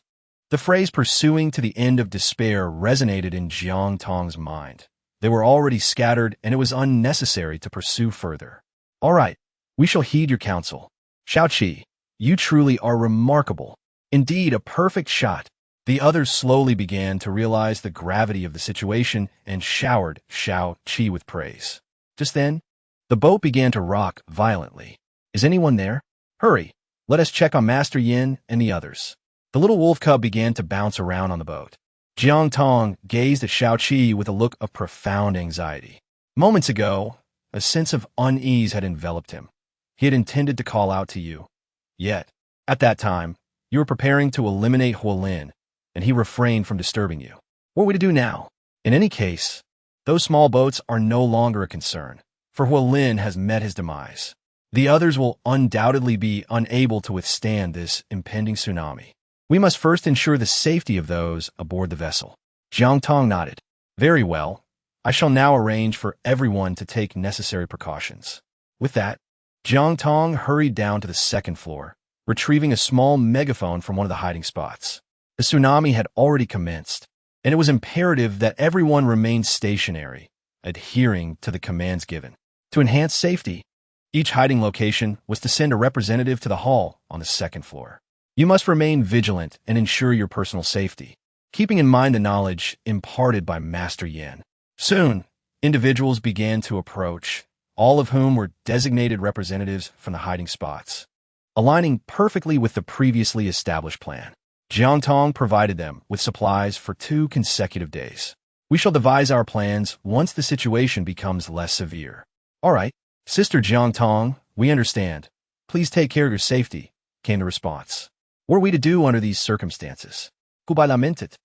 The phrase pursuing to the end of despair resonated in Jiang Tong's mind. They were already scattered, and it was unnecessary to pursue further. All right, we shall heed your counsel. Shao-Chi, you truly are remarkable. Indeed, a perfect shot. The others slowly began to realize the gravity of the situation and showered Shao-Chi with praise. Just then, the boat began to rock violently. Is anyone there? Hurry, let us check on Master Yin and the others. The little wolf cub began to bounce around on the boat. Jiang Tong gazed at Shao-Chi with a look of profound anxiety. Moments ago, a sense of unease had enveloped him. He had intended to call out to you. Yet, at that time, you were preparing to eliminate Ho Lin, and he refrained from disturbing you. What are we to do now? In any case, those small boats are no longer a concern, for Ho Lin has met his demise. The others will undoubtedly be unable to withstand this impending tsunami. We must first ensure the safety of those aboard the vessel. Jiang Tong nodded. Very well. I shall now arrange for everyone to take necessary precautions. With that, Jiang Tong hurried down to the second floor, retrieving a small megaphone from one of the hiding spots. The tsunami had already commenced, and it was imperative that everyone remain stationary, adhering to the commands given. To enhance safety, each hiding location was to send a representative to the hall on the second floor. You must remain vigilant and ensure your personal safety, keeping in mind the knowledge imparted by Master Yin. Soon, individuals began to approach, all of whom were designated representatives from the hiding spots. Aligning perfectly with the previously established plan, Jiang Tong provided them with supplies for 2 consecutive days. We shall devise our plans once the situation becomes less severe. All right, Sister Jiang Tong, we understand. Please take care of your safety, came the response. What are we to do under these circumstances? Kubai lamented.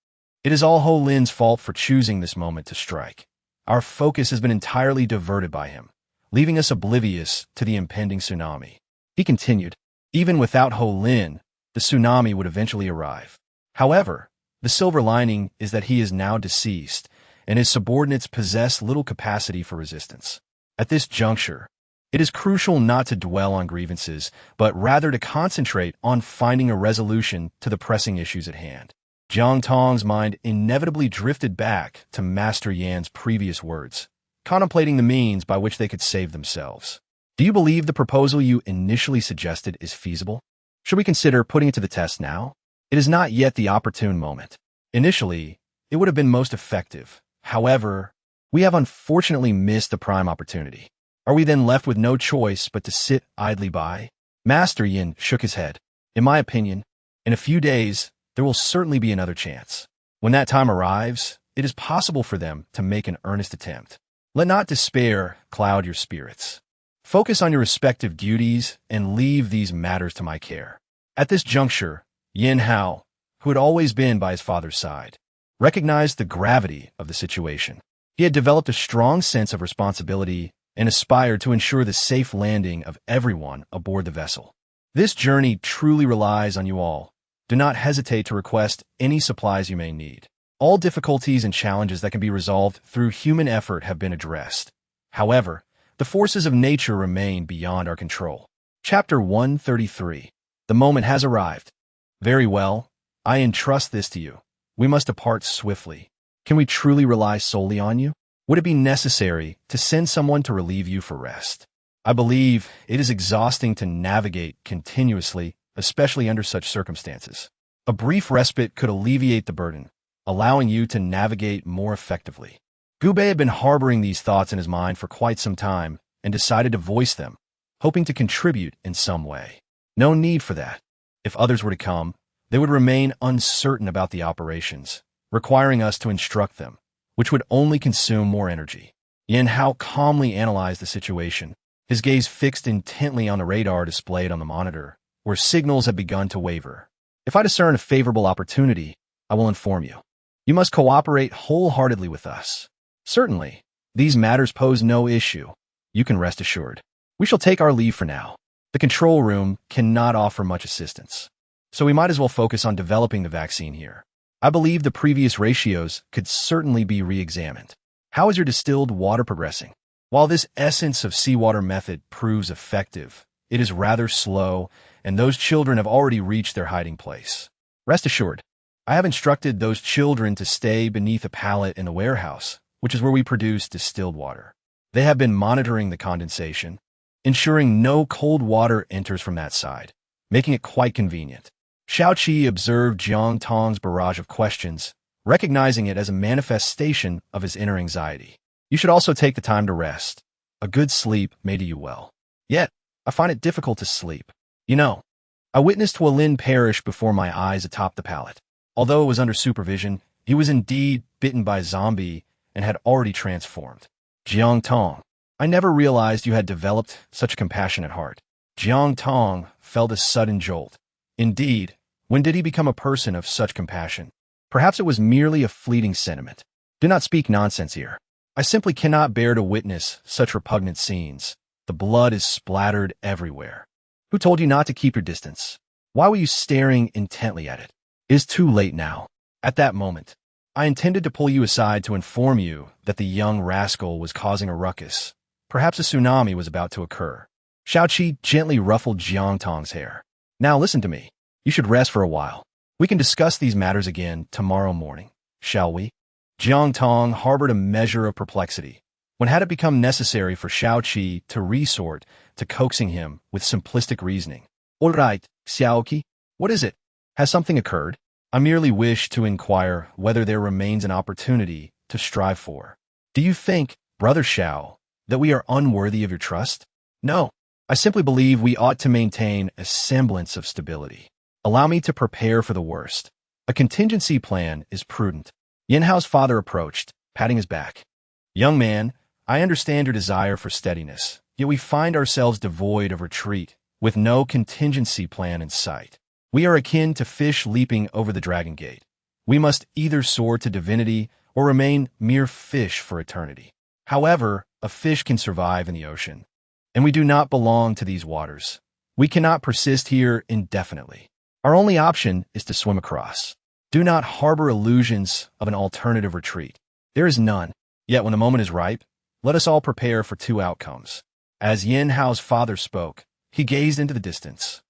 It is all Ho Lin's fault for choosing this moment to strike. Our focus has been entirely diverted by him, leaving us oblivious to the impending tsunami. He continued, even without Ho Lin, the tsunami would eventually arrive. However, the silver lining is that he is now deceased, and his subordinates possess little capacity for resistance. At this juncture, it is crucial not to dwell on grievances, but rather to concentrate on finding a resolution to the pressing issues at hand. Jiang Tong's mind inevitably drifted back to Master Yan's previous words, contemplating the means by which they could save themselves. Do you believe the proposal you initially suggested is feasible? Should we consider putting it to the test now? It is not yet the opportune moment. Initially, it would have been most effective. However, We have unfortunately missed the prime opportunity. Are we then left with no choice but to sit idly by? Master Yin shook his head. In my opinion, in a few days, there will certainly be another chance. When that time arrives, it is possible for them to make an earnest attempt. Let not despair cloud your spirits. Focus on your respective duties and leave these matters to my care. At this juncture, Yin Hao, who had always been by his father's side, recognized the gravity of the situation. He had developed a strong sense of responsibility and aspired to ensure the safe landing of everyone aboard the vessel. This journey truly relies on you all. Do not hesitate to request any supplies you may need. All difficulties and challenges that can be resolved through human effort have been addressed. However, the forces of nature remain beyond our control. Chapter 133. The moment has arrived. Very well, I entrust this to you. We must depart swiftly. Can we truly rely solely on you? Would it be necessary to send someone to relieve you for rest? I believe it is exhausting to navigate continuously, especially under such circumstances. A brief respite could alleviate the burden, allowing you to navigate more effectively. Gubei had been harboring these thoughts in his mind for quite some time and decided to voice them, hoping to contribute in some way. No need for that. If others were to come, they would remain uncertain about the operations, requiring us to instruct them, which would only consume more energy. Yin Hao calmly analyzed the situation, his gaze fixed intently on the radar displayed on the monitor, where signals had begun to waver. If I discern a favorable opportunity, I will inform you. You must cooperate wholeheartedly with us. Certainly, these matters pose no issue. You can rest assured. We shall take our leave for now. The control room cannot offer much assistance, so we might as well focus on developing the vaccine here. I believe the previous ratios could certainly be re-examined. How is your distilled water progressing? While this essence of seawater method proves effective, it is rather slow, and those children have already reached their hiding place. Rest assured, I have instructed those children to stay beneath a pallet in the warehouse, which is where we produce distilled water. They have been monitoring the condensation, ensuring no cold water enters from that side, making it quite convenient. Xiaoqi observed Jiang Tong's barrage of questions, recognizing it as a manifestation of his inner anxiety. You should also take the time to rest. A good sleep may do you well. Yet, I find it difficult to sleep. You know, I witnessed Hualin perish before my eyes atop the pallet. Although it was under supervision, he was indeed bitten by a zombie and had already transformed. Jiang Tong, I never realized you had developed such a compassionate heart. Jiang Tong felt a sudden jolt. Indeed, when did he become a person of such compassion? Perhaps it was merely a fleeting sentiment. Do not speak nonsense here. I simply cannot bear to witness such repugnant scenes. The blood is splattered everywhere. Who told you not to keep your distance? Why were you staring intently at it? It is too late now. At that moment, I intended to pull you aside to inform you that the young rascal was causing a ruckus. Perhaps a tsunami was about to occur. Xiaoqi gently ruffled Jiang Tong's hair. Now listen to me. You should rest for a while. We can discuss these matters again tomorrow morning, shall we? Jiang Tong harbored a measure of perplexity. When had it become necessary for Xiaoqi to resort to coaxing him with simplistic reasoning? All right, Xiaoqi, what is it? Has something occurred? I merely wish to inquire whether there remains an opportunity to strive for. Do you think, Brother Xiao, that we are unworthy of your trust? No, I simply believe we ought to maintain a semblance of stability. Allow me to prepare for the worst. A contingency plan is prudent. Yin Hao's father approached, patting his back. Young man, I understand your desire for steadiness, yet we find ourselves devoid of retreat, with no contingency plan in sight. We are akin to fish leaping over the dragon gate. We must either soar to divinity or remain mere fish for eternity. However, a fish can survive in the ocean, and we do not belong to these waters. We cannot persist here indefinitely. Our only option is to swim across. Do not harbor illusions of an alternative retreat. There is none. Yet when the moment is ripe, let us all prepare for two outcomes. As Yin Hao's father spoke, he gazed into the distance,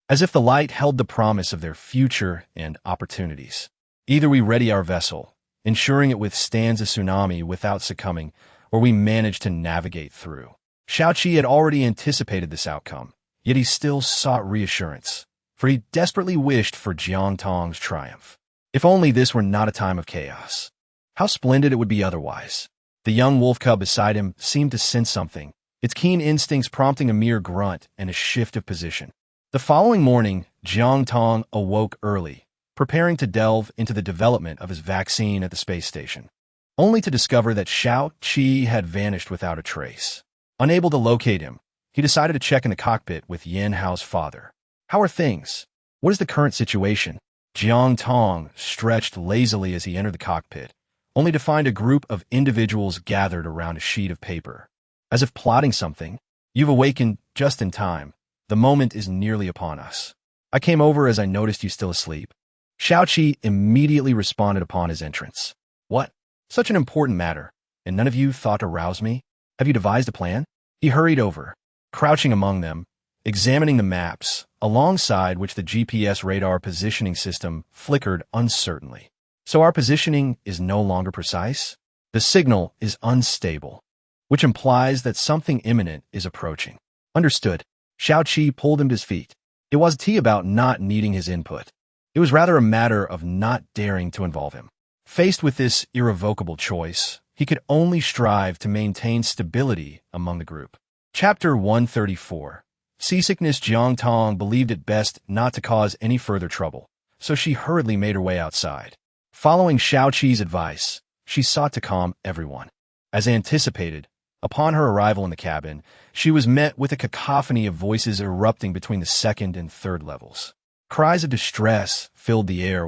as if the light held the promise of their future and opportunities. Either we ready our vessel, ensuring it withstands a tsunami without succumbing, or we manage to navigate through. Xiaoqi had already anticipated this outcome, yet he still sought reassurance, for he desperately wished for Jiang Tong's triumph. If only this were not a time of chaos. How splendid it would be otherwise. The young wolf cub beside him seemed to sense something, its keen instincts prompting a mere grunt and a shift of position. The following morning, Jiang Tong awoke early, preparing to delve into the development of his vaccine at the space station, only to discover that Xiao Qi had vanished without a trace. Unable to locate him, he decided to check in the cockpit with Yan Hao's father. "How are things? What is the current situation?" Jiang Tong stretched lazily as he entered the cockpit, only to find a group of individuals gathered around a sheet of paper. As if plotting something, "You've awakened just in time. The moment is nearly upon us. I came over as I noticed you still asleep." Xiao Qi immediately responded upon his entrance. "What? Such an important matter, and none of you thought to rouse me? Have you devised a plan?" He hurried over, crouching among them, examining the maps, alongside which the GPS radar positioning system flickered uncertainly. "So our positioning is no longer precise? The signal is unstable, which implies that something imminent is approaching." "Understood." Xiao Qi pulled him to his feet. It wasn't about not needing his input. It was rather a matter of not daring to involve him. Faced with this irrevocable choice, he could only strive to maintain stability among the group. Chapter 134. Seasickness. Jiang Tong believed it best not to cause any further trouble, so she hurriedly made her way outside. Following Xiao Qi's advice, she sought to calm everyone. As anticipated, upon her arrival in the cabin, she was met with a cacophony of voices erupting between the second and third levels. Cries of distress filled the air.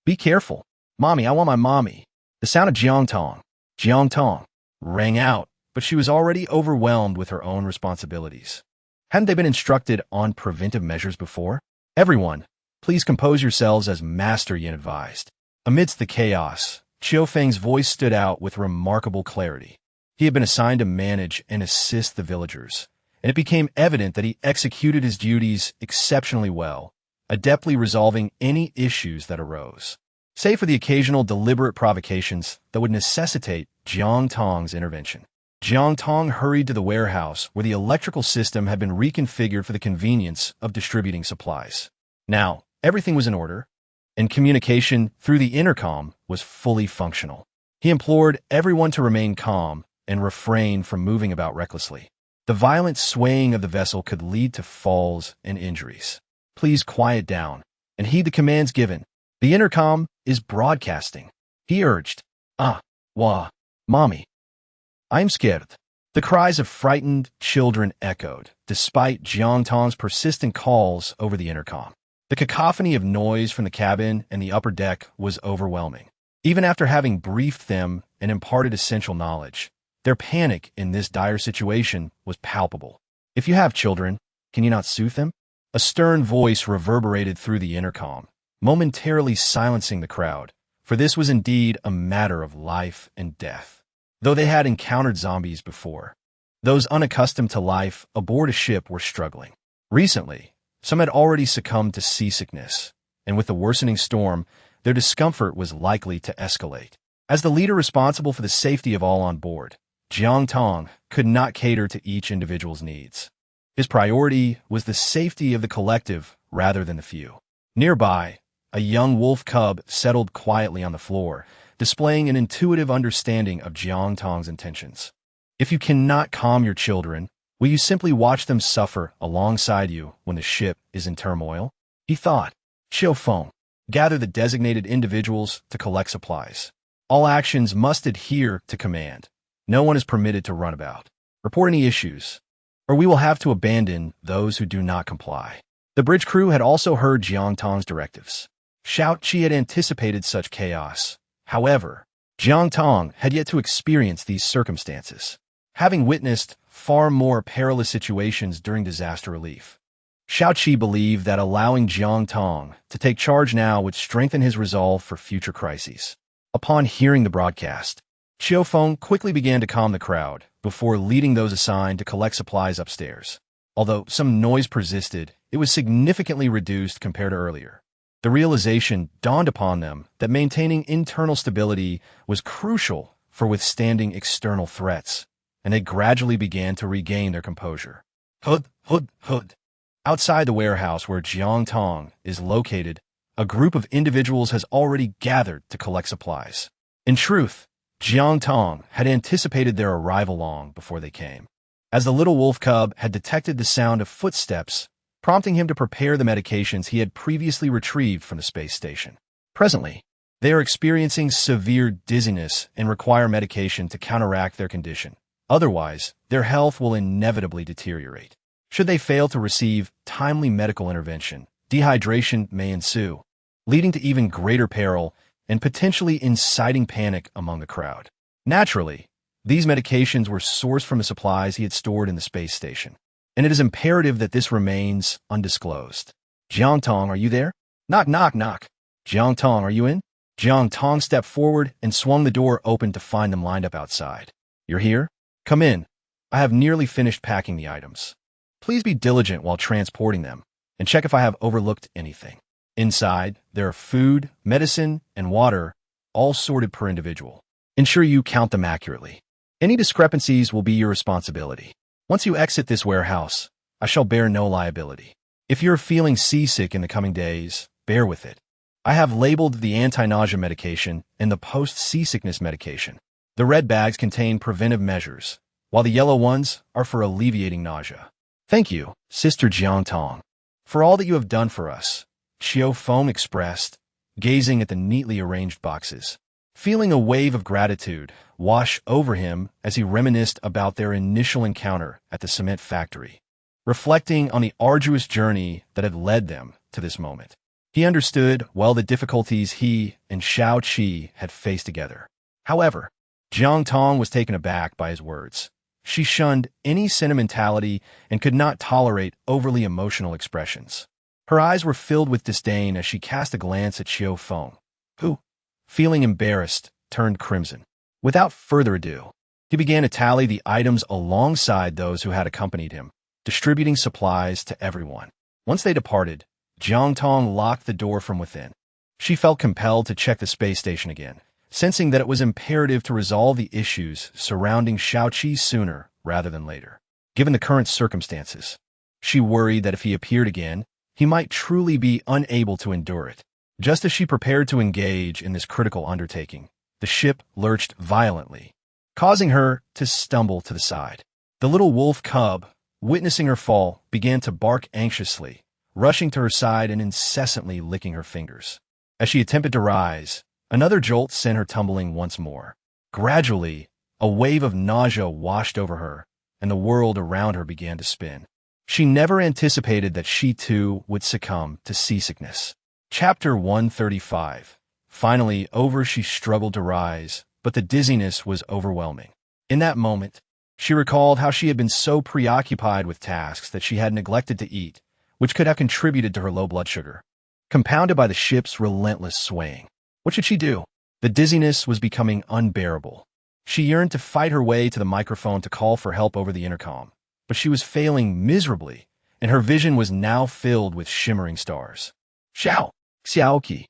Be careful. Mommy, I want my mommy." The sound of Jiang Tong, rang out, but she was already overwhelmed with her own responsibilities. Hadn't they been instructed on preventive measures before? "Everyone, please compose yourselves as Master Yin advised." Amidst the chaos, Qiu Feng's voice stood out with remarkable clarity. He had been assigned to manage and assist the villagers, and it became evident that he executed his duties exceptionally well, adeptly resolving any issues that arose, save for the occasional deliberate provocations that would necessitate Jiang Tong's intervention. Jiang Tong hurried to the warehouse where the electrical system had been reconfigured for the convenience of distributing supplies. Now, everything was in order, and communication through the intercom was fully functional. He implored everyone to remain calm and refrain from moving about recklessly. The violent swaying of the vessel could lead to falls and injuries. "Please quiet down and heed the commands given. The intercom is broadcasting," he urged. Mommy. I'm scared." The cries of frightened children echoed, despite Jiang Tong's persistent calls over the intercom. The cacophony of noise from the cabin and the upper deck was overwhelming. Even after having briefed them and imparted essential knowledge, their panic in this dire situation was palpable. "If you have children, can you not soothe them?" A stern voice reverberated through the intercom, momentarily silencing the crowd, for this was indeed a matter of life and death. Though they had encountered zombies before, those unaccustomed to life aboard a ship were struggling. Recently, some had already succumbed to seasickness, and with the worsening storm, their discomfort was likely to escalate. As the leader responsible for the safety of all on board, Jiang Tong could not cater to each individual's needs. His priority was the safety of the collective rather than the few. Nearby, a young wolf cub settled quietly on the floor, displaying an intuitive understanding of Jiang Tong's intentions. "If you cannot calm your children, will you simply watch them suffer alongside you when the ship is in turmoil?" he thought. "Qiu Feng, gather the designated individuals to collect supplies. All actions must adhere to command. No one is permitted to run about. Report any issues, or we will have to abandon those who do not comply." The bridge crew had also heard Jiang Tong's directives. Xiao Qi had anticipated such chaos. However, Jiang Tong had yet to experience these circumstances, having witnessed far more perilous situations during disaster relief. Xiao Qi believed that allowing Jiang Tong to take charge now would strengthen his resolve for future crises. Upon hearing the broadcast, Qiu Feng quickly began to calm the crowd before leading those assigned to collect supplies upstairs. Although some noise persisted, it was significantly reduced compared to earlier. The realization dawned upon them that maintaining internal stability was crucial for withstanding external threats, and they gradually began to regain their composure. Hood. Outside the warehouse where Jiang Tong is located, a group of individuals has already gathered to collect supplies. In truth, Jiang Tong had anticipated their arrival long before they came, as the little wolf cub had detected the sound of footsteps, prompting him to prepare the medications he had previously retrieved from the space station. Presently, they are experiencing severe dizziness and require medication to counteract their condition. Otherwise, their health will inevitably deteriorate. Should they fail to receive timely medical intervention, dehydration may ensue, leading to even greater peril and potentially inciting panic among the crowd. Naturally, these medications were sourced from the supplies he had stored in the space station, and it is imperative that this remains undisclosed. Jiang Tong, are you there? Knock, knock, knock. Jiang Tong, are you in? Jiang Tong stepped forward and swung the door open to find them lined up outside. You're here? Come in. I have nearly finished packing the items. Please be diligent while transporting them, and check if I have overlooked anything. Inside, there are food, medicine, and water, all sorted per individual. Ensure you count them accurately. Any discrepancies will be your responsibility. Once you exit this warehouse, I shall bear no liability. If you're feeling seasick in the coming days, bear with it. I have labeled the anti-nausea medication and the post-seasickness medication. The red bags contain preventive measures, while the yellow ones are for alleviating nausea. Thank you, Sister Jiang Tong, for all that you have done for us, Xiao Feng expressed, gazing at the neatly arranged boxes. Feeling a wave of gratitude wash over him as he reminisced about their initial encounter at the cement factory, reflecting on the arduous journey that had led them to this moment. He understood well the difficulties he and Xiao Qi had faced together. However, Jiang Tong was taken aback by his words. She shunned any sentimentality and could not tolerate overly emotional expressions. Her eyes were filled with disdain as she cast a glance at Xiao Feng, who, feeling embarrassed, turned crimson. Without further ado, he began to tally the items alongside those who had accompanied him, distributing supplies to everyone. Once they departed, Jiang Tong locked the door from within. She felt compelled to check the space station again, sensing that it was imperative to resolve the issues surrounding Xiaoqi sooner rather than later. Given the current circumstances, she worried that if he appeared again, he might truly be unable to endure it. Just as she prepared to engage in this critical undertaking, the ship lurched violently, causing her to stumble to the side. The little wolf cub, witnessing her fall, began to bark anxiously, rushing to her side and incessantly licking her fingers. As she attempted to rise, another jolt sent her tumbling once more. Gradually, a wave of nausea washed over her, and the world around her began to spin. She never anticipated that she too would succumb to seasickness. Chapter 135. Finally over, she struggled to rise, but the dizziness was overwhelming. In that moment, she recalled how she had been so preoccupied with tasks that she had neglected to eat, which could have contributed to her low blood sugar, compounded by the ship's relentless swaying. What should she do? The dizziness was becoming unbearable. She yearned to fight her way to the microphone to call for help over the intercom, but she was failing miserably, and her vision was now filled with shimmering stars. Xiao! Xiaoqi!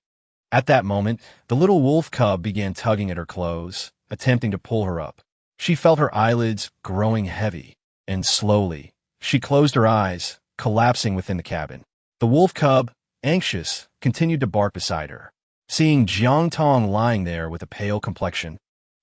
At that moment, the little wolf cub began tugging at her clothes, attempting to pull her up. She felt her eyelids growing heavy, and slowly, she closed her eyes, collapsing within the cabin. The wolf cub, anxious, continued to bark beside her. Seeing Jiang Tong lying there with a pale complexion,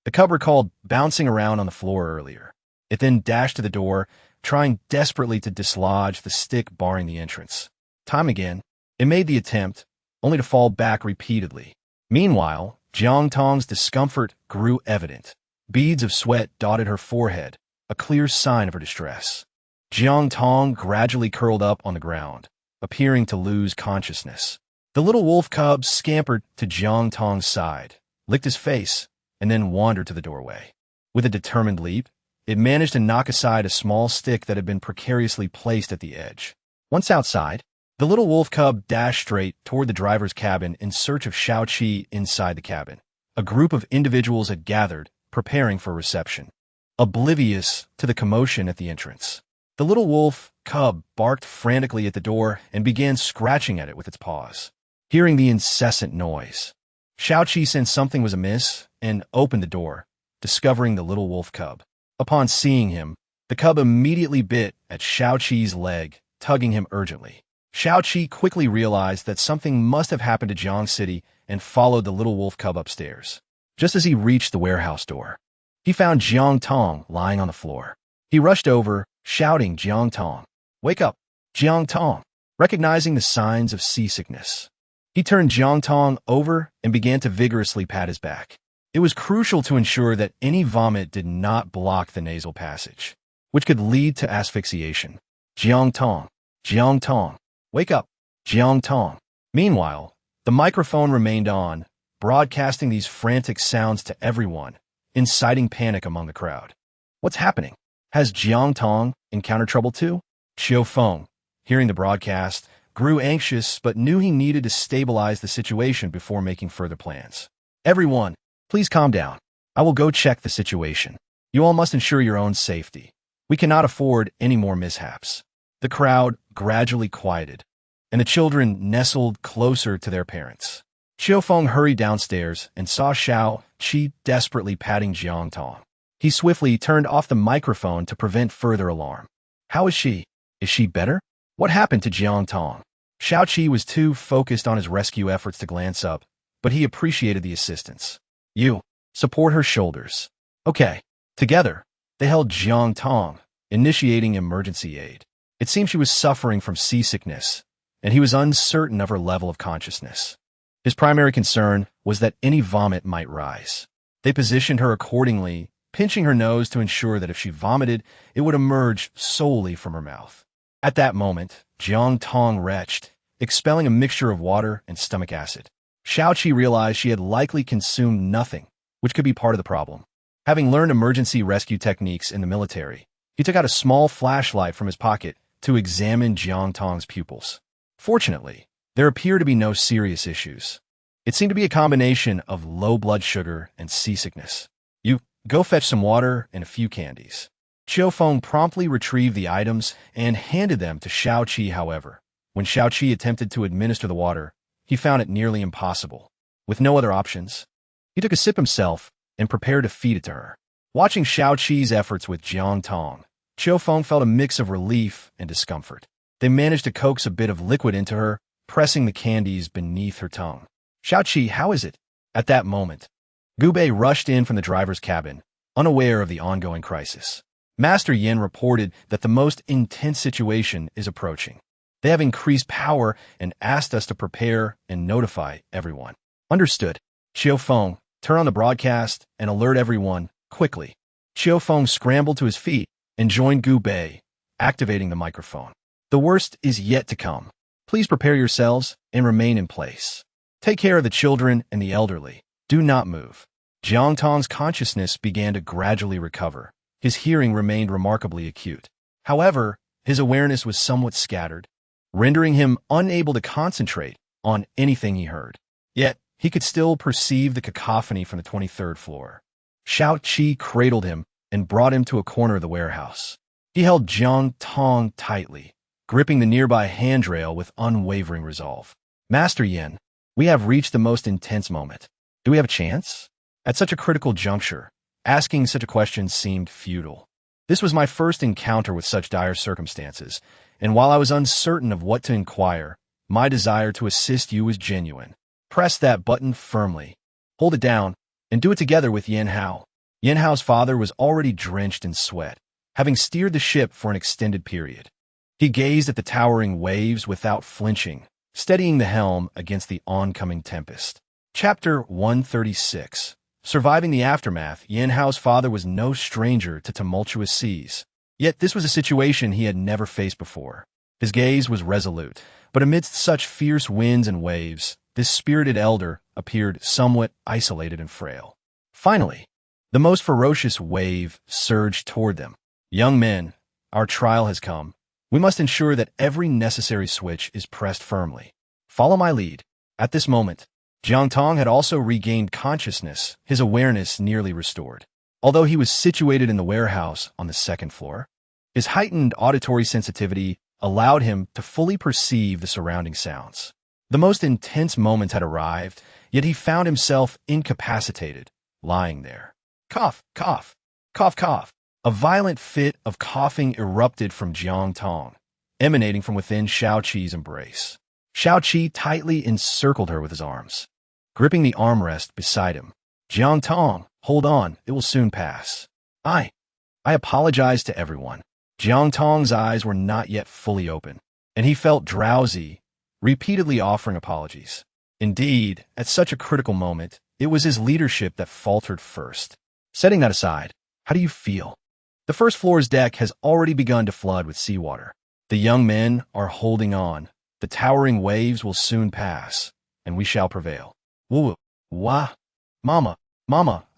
the cub recalled bouncing around on the floor earlier. It then dashed to the door, trying desperately to dislodge the stick barring the entrance. Time again, it made the attempt, only to fall back repeatedly. Meanwhile, Jiang Tong's discomfort grew evident. Beads of sweat dotted her forehead, a clear sign of her distress. Jiang Tong gradually curled up on the ground, appearing to lose consciousness. The little wolf cub scampered to Jiang Tong's side, licked his face, and then wandered to the doorway. With a determined leap, it managed to knock aside a small stick that had been precariously placed at the edge. Once outside, the little wolf cub dashed straight toward the driver's cabin in search of Xiaoqi inside the cabin. A group of individuals had gathered, preparing for reception, oblivious to the commotion at the entrance. The little wolf cub barked frantically at the door and began scratching at it with its paws. Hearing the incessant noise, Xiaoqi sensed something was amiss and opened the door, discovering the little wolf cub. Upon seeing him, the cub immediately bit at Xiaoqi's leg, tugging him urgently. Xiaoqi quickly realized that something must have happened to Jiang City and followed the little wolf cub upstairs. Just as he reached the warehouse door, he found Jiang Tong lying on the floor. He rushed over, shouting, "Jiang Tong, wake up!" Jiang Tong, recognizing the signs of seasickness, he turned Jiang Tong over and began to vigorously pat his back. It was crucial to ensure that any vomit did not block the nasal passage, which could lead to asphyxiation. "Jiang Tong, wake up, Jiang Tong." Meanwhile, the microphone remained on, broadcasting these frantic sounds to everyone, inciting panic among the crowd. What's happening? Has Jiang Tong encountered trouble too? Xiao Feng, hearing the broadcast, grew anxious but knew he needed to stabilize the situation before making further plans. "Everyone, please calm down. I will go check the situation. You all must ensure your own safety. We cannot afford any more mishaps." The crowd gradually quieted, and the children nestled closer to their parents. Xiao Feng hurried downstairs and saw Xiao Qi desperately patting Jiang Tong. He swiftly turned off the microphone to prevent further alarm. "How is she? Is she better? What happened to Jiang Tong?" Xiao Qi was too focused on his rescue efforts to glance up, but he appreciated the assistance. "You, support her shoulders." "Okay." Together, they held Jiang Tong, initiating emergency aid. It seemed she was suffering from seasickness, and he was uncertain of her level of consciousness. His primary concern was that any vomit might rise. They positioned her accordingly, pinching her nose to ensure that if she vomited, it would emerge solely from her mouth. At that moment, Jiang Tong retched, expelling a mixture of water and stomach acid. Xiao Qi realized she had likely consumed nothing, which could be part of the problem. Having learned emergency rescue techniques in the military, he took out a small flashlight from his pocket to examine Jiang Tong's pupils. Fortunately, there appeared to be no serious issues. It seemed to be a combination of low blood sugar and seasickness. "You, go fetch some water and a few candies." Xiao Feng promptly retrieved the items and handed them to Xiao Qi. However, when Xiao Qi attempted to administer the water, he found it nearly impossible. With no other options, he took a sip himself and prepared to feed it to her. Watching Xiao Qi's efforts with Jiang Tong, Xiao Feng felt a mix of relief and discomfort. They managed to coax a bit of liquid into her, pressing the candies beneath her tongue. "Xiao Qi, how is it?" At that moment, Gubei rushed in from the driver's cabin, unaware of the ongoing crisis. Master Yin reported that the most intense situation is approaching. They have increased power and asked us to prepare and notify everyone. "Understood." Xiao Feng, turn on the broadcast and alert everyone, quickly. Xiao Feng scrambled to his feet and joined Gubei, activating the microphone. "The worst is yet to come. Please prepare yourselves and remain in place. Take care of the children and the elderly. Do not move." Jiang Tong's consciousness began to gradually recover. His hearing remained remarkably acute. However, his awareness was somewhat scattered, rendering him unable to concentrate on anything he heard. Yet, he could still perceive the cacophony from the 23rd floor. Xiao Qi cradled him and brought him to a corner of the warehouse. He held Jiang Tong tightly, gripping the nearby handrail with unwavering resolve. "Master Yin, we have reached the most intense moment. Do we have a chance?" At such a critical juncture, asking such a question seemed futile. This was my first encounter with such dire circumstances, and while I was uncertain of what to inquire, my desire to assist you was genuine. Press that button firmly, hold it down, and do it together with Yin Hao. Yin Hao's father was already drenched in sweat, having steered the ship for an extended period. He gazed at the towering waves without flinching, steadying the helm against the oncoming tempest. Chapter 136. Surviving the aftermath. Yin Hao's father was no stranger to tumultuous seas. Yet this was a situation he had never faced before. His gaze was resolute, but amidst such fierce winds and waves, this spirited elder appeared somewhat isolated and frail. Finally, the most ferocious wave surged toward them. "Young men, our trial has come. We must ensure that every necessary switch is pressed firmly. Follow my lead." At this moment, Jiang Tong had also regained consciousness, his awareness nearly restored. Although he was situated in the warehouse on the second floor, his heightened auditory sensitivity allowed him to fully perceive the surrounding sounds. The most intense moment had arrived, yet he found himself incapacitated, lying there. Cough, cough, cough, cough. A violent fit of coughing erupted from Jiang Tong, emanating from within Xiao Qi's embrace. Xiao Qi tightly encircled her with his arms. Gripping the armrest beside him, Jiang Tong, hold on, it will soon pass. I apologize to everyone. Jiang Tong's eyes were not yet fully open, and he felt drowsy, repeatedly offering apologies. Indeed, at such a critical moment, it was his leadership that faltered first. Setting that aside, how do you feel? The first floor's deck has already begun to flood with seawater. The young men are holding on. The towering waves will soon pass, and we shall prevail. Woo, wah, mama,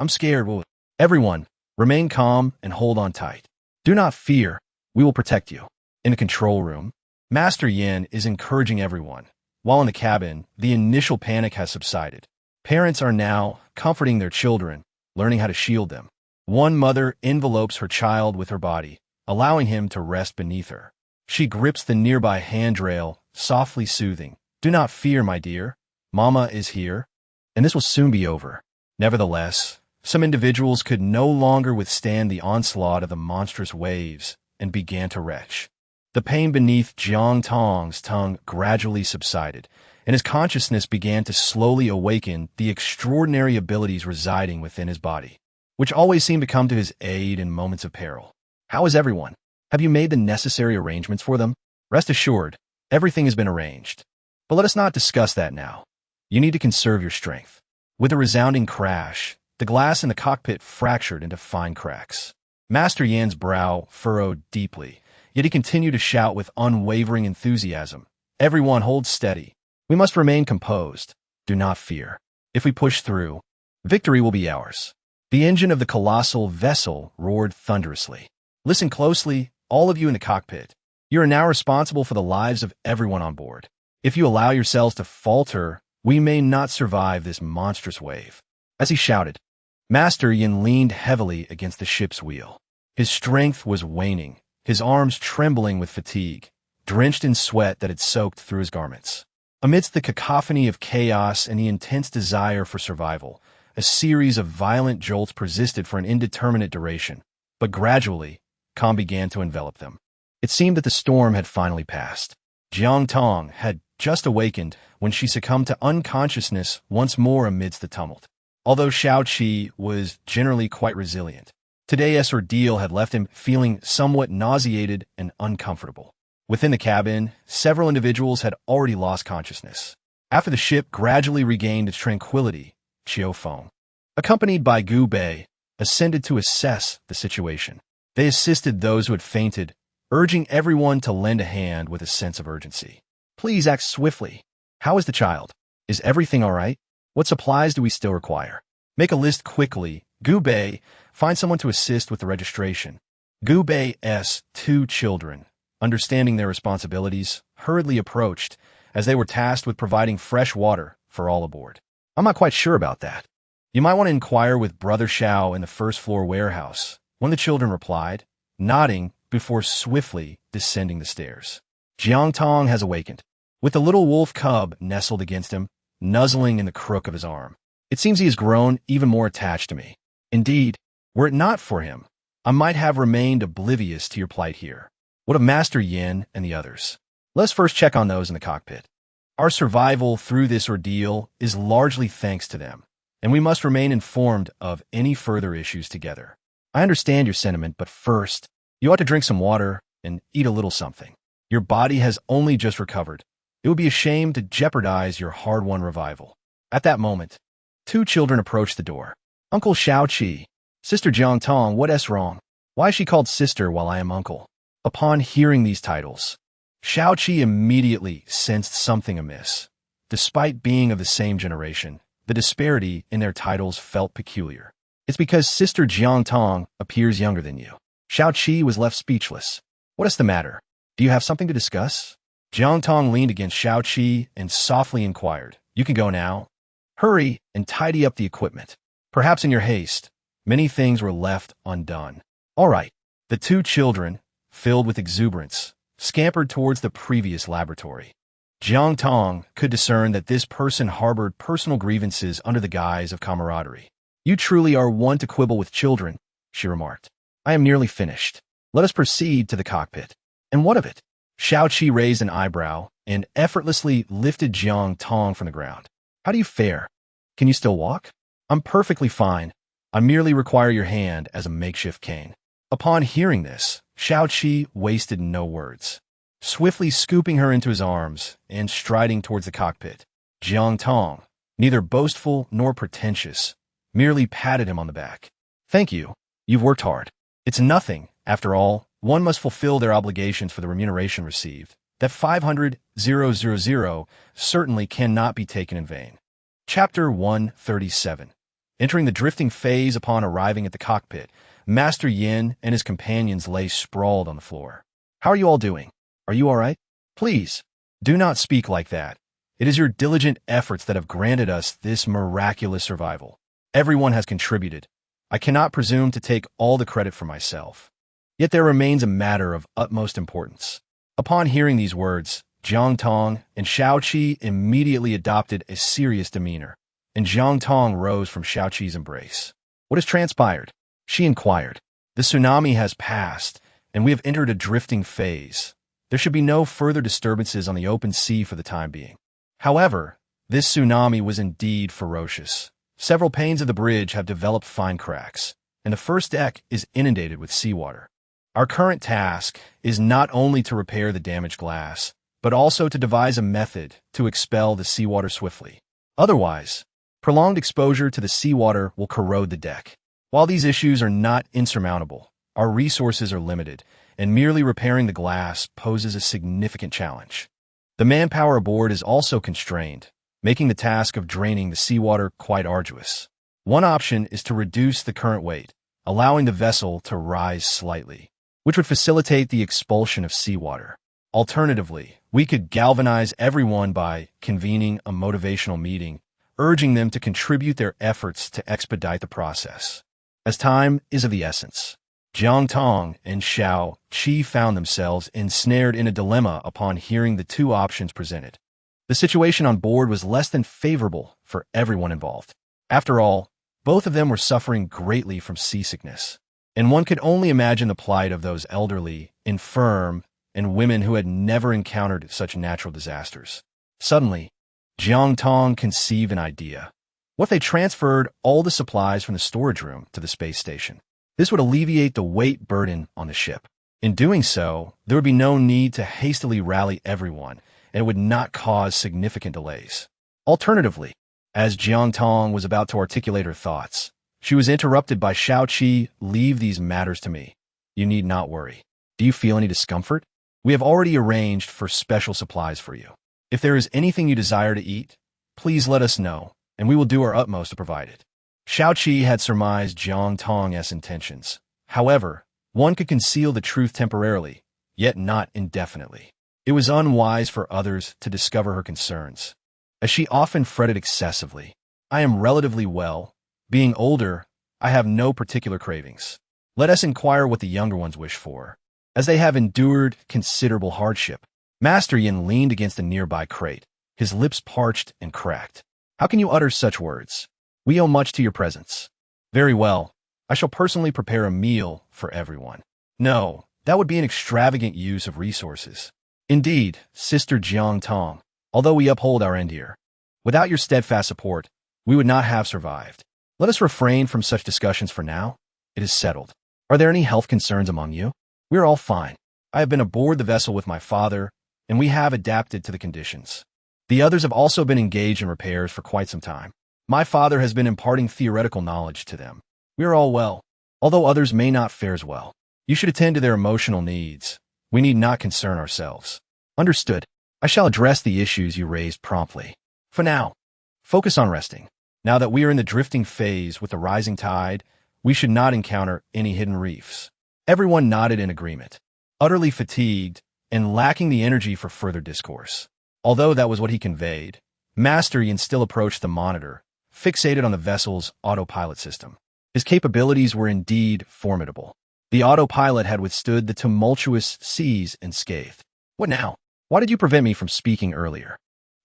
I'm scared. Woo. Everyone, remain calm and hold on tight. Do not fear, we will protect you. In the control room, Master Yin is encouraging everyone, while in the cabin, the initial panic has subsided. Parents are now comforting their children, learning how to shield them. One mother envelopes her child with her body, allowing him to rest beneath her. She grips the nearby handrail, softly soothing. Do not fear, my dear. Mama is here, and this will soon be over. Nevertheless, some individuals could no longer withstand the onslaught of the monstrous waves and began to retch. The pain beneath Jiang Tong's tongue gradually subsided, and his consciousness began to slowly awaken the extraordinary abilities residing within his body, which always seemed to come to his aid in moments of peril. How is everyone? Have you made the necessary arrangements for them? Rest assured, everything has been arranged. But let us not discuss that now. You need to conserve your strength. With a resounding crash, the glass in the cockpit fractured into fine cracks. Master Yan's brow furrowed deeply, yet he continued to shout with unwavering enthusiasm. Everyone hold steady. We must remain composed. Do not fear. If we push through, victory will be ours. The engine of the colossal vessel roared thunderously. Listen closely, all of you in the cockpit. You are now responsible for the lives of everyone on board. If you allow yourselves to falter, we may not survive this monstrous wave. As he shouted, Master Yin leaned heavily against the ship's wheel. His strength was waning, his arms trembling with fatigue, drenched in sweat that had soaked through his garments. Amidst the cacophony of chaos and the intense desire for survival, a series of violent jolts persisted for an indeterminate duration, but gradually, calm began to envelop them. It seemed that the storm had finally passed. Jiang Tong had just awakened when she succumbed to unconsciousness once more amidst the tumult. Although Xiao Qi was generally quite resilient, today's ordeal had left him feeling somewhat nauseated and uncomfortable. Within the cabin, several individuals had already lost consciousness. After the ship gradually regained its tranquility, Qiu Feng, accompanied by Gu Bei, ascended to assess the situation. They assisted those who had fainted, urging everyone to lend a hand with a sense of urgency. Please act swiftly. How is the child? Is everything all right? What supplies do we still require? Make a list quickly. Gu Bei, find someone to assist with the registration. Gu Bei's 2 children, understanding their responsibilities, hurriedly approached as they were tasked with providing fresh water for all aboard. I'm not quite sure about that. You might want to inquire with Brother Xiao in the first-floor warehouse, one of the children replied, nodding before swiftly descending the stairs. Jiang Tong has awakened, with the little wolf cub nestled against him, nuzzling in the crook of his arm. It seems he has grown even more attached to me. Indeed, were it not for him, I might have remained oblivious to your plight here. What of Master Yin and the others? Let's first check on those in the cockpit. Our survival through this ordeal is largely thanks to them, and we must remain informed of any further issues together. I understand your sentiment, but first, you ought to drink some water and eat a little something. Your body has only just recovered. It would be a shame to jeopardize your hard-won revival. At that moment, 2 children approached the door. Uncle Xiao Qi, Sister Jiang Tong, what's wrong? Why is she called sister while I am uncle? Upon hearing these titles, Xiao Qi immediately sensed something amiss. Despite being of the same generation, the disparity in their titles felt peculiar. It's because Sister Jiang Tong appears younger than you. Xiao Qi was left speechless. What is the matter? Do you have something to discuss? Jiang Tong leaned against Xiao Qi and softly inquired, You can go now. Hurry and tidy up the equipment. Perhaps in your haste, many things were left undone. All right. The 2 children, filled with exuberance, scampered towards the previous laboratory. Jiang Tong could discern that this person harbored personal grievances under the guise of camaraderie. You truly are one to quibble with children, she remarked. I am nearly finished. Let us proceed to the cockpit. And what of it? Xiao Qi raised an eyebrow and effortlessly lifted Jiang Tong from the ground. How do you fare? Can you still walk? I'm perfectly fine. I merely require your hand as a makeshift cane. Upon hearing this, Xiao Qi wasted no words. Swiftly scooping her into his arms and striding towards the cockpit, Jiang Tong, neither boastful nor pretentious, merely patted him on the back. Thank you. You've worked hard. It's nothing. After all, one must fulfill their obligations for the remuneration received. That 500,000 certainly cannot be taken in vain. Chapter 137. Entering the drifting phase upon arriving at the cockpit, Master Yin and his companions lay sprawled on the floor. How are you all doing? Are you all right? Please, do not speak like that. It is your diligent efforts that have granted us this miraculous survival. Everyone has contributed. I cannot presume to take all the credit for myself. Yet there remains a matter of utmost importance. Upon hearing these words, Jiang Tong and Xiao Qi immediately adopted a serious demeanor, and Jiang Tong rose from Xiao Qi's embrace. What has transpired? She inquired. The tsunami has passed, and we have entered a drifting phase. There should be no further disturbances on the open sea for the time being. However, this tsunami was indeed ferocious. Several panes of the bridge have developed fine cracks, and the first deck is inundated with seawater. Our current task is not only to repair the damaged glass, but also to devise a method to expel the seawater swiftly. Otherwise, prolonged exposure to the seawater will corrode the deck. While these issues are not insurmountable, our resources are limited, and merely repairing the glass poses a significant challenge. The manpower aboard is also constrained, making the task of draining the seawater quite arduous. One option is to reduce the current weight, allowing the vessel to rise slightly, which would facilitate the expulsion of seawater. Alternatively, we could galvanize everyone by convening a motivational meeting, urging them to contribute their efforts to expedite the process. As time is of the essence, Jiang Tong and Xiao Qi found themselves ensnared in a dilemma upon hearing the two options presented. The situation on board was less than favorable for everyone involved. After all, both of them were suffering greatly from seasickness, and one could only imagine the plight of those elderly, infirm, and women who had never encountered such natural disasters. Suddenly, Jiang Tong conceived an idea. What if they transferred all the supplies from the storage room to the space station? This would alleviate the weight burden on the ship. In doing so, there would be no need to hastily rally everyone, and it would not cause significant delays. Alternatively, as Jiang Tong was about to articulate her thoughts, she was interrupted by Xiao Qi. Leave these matters to me. You need not worry. Do you feel any discomfort? We have already arranged for special supplies for you. If there is anything you desire to eat, please let us know, and we will do our utmost to provide it. Xiao Qi had surmised Jiang Tong's intentions. However, one could conceal the truth temporarily, yet not indefinitely. It was unwise for others to discover her concerns, as she often fretted excessively. I am relatively well. Being older, I have no particular cravings. Let us inquire what the younger ones wish for, as they have endured considerable hardship. Master Yin leaned against a nearby crate, his lips parched and cracked. How can you utter such words? We owe much to your presence. Very well. I shall personally prepare a meal for everyone. No, that would be an extravagant use of resources. Indeed, Sister Jiang Tong, although we uphold our end here, without your steadfast support, we would not have survived. Let us refrain from such discussions for now. It is settled. Are there any health concerns among you? We are all fine. I have been aboard the vessel with my father, and we have adapted to the conditions. The others have also been engaged in repairs for quite some time. My father has been imparting theoretical knowledge to them. We are all well, although others may not fare as well. You should attend to their emotional needs. We need not concern ourselves. Understood. I shall address the issues you raised promptly. For now, focus on resting. Now that we are in the drifting phase with the rising tide, we should not encounter any hidden reefs. Everyone nodded in agreement, utterly fatigued and lacking the energy for further discourse. Although that was what he conveyed, Master Yin still approached the monitor, fixated on the vessel's autopilot system. His capabilities were indeed formidable. The autopilot had withstood the tumultuous seas unscathed. What now? Why did you prevent me from speaking earlier?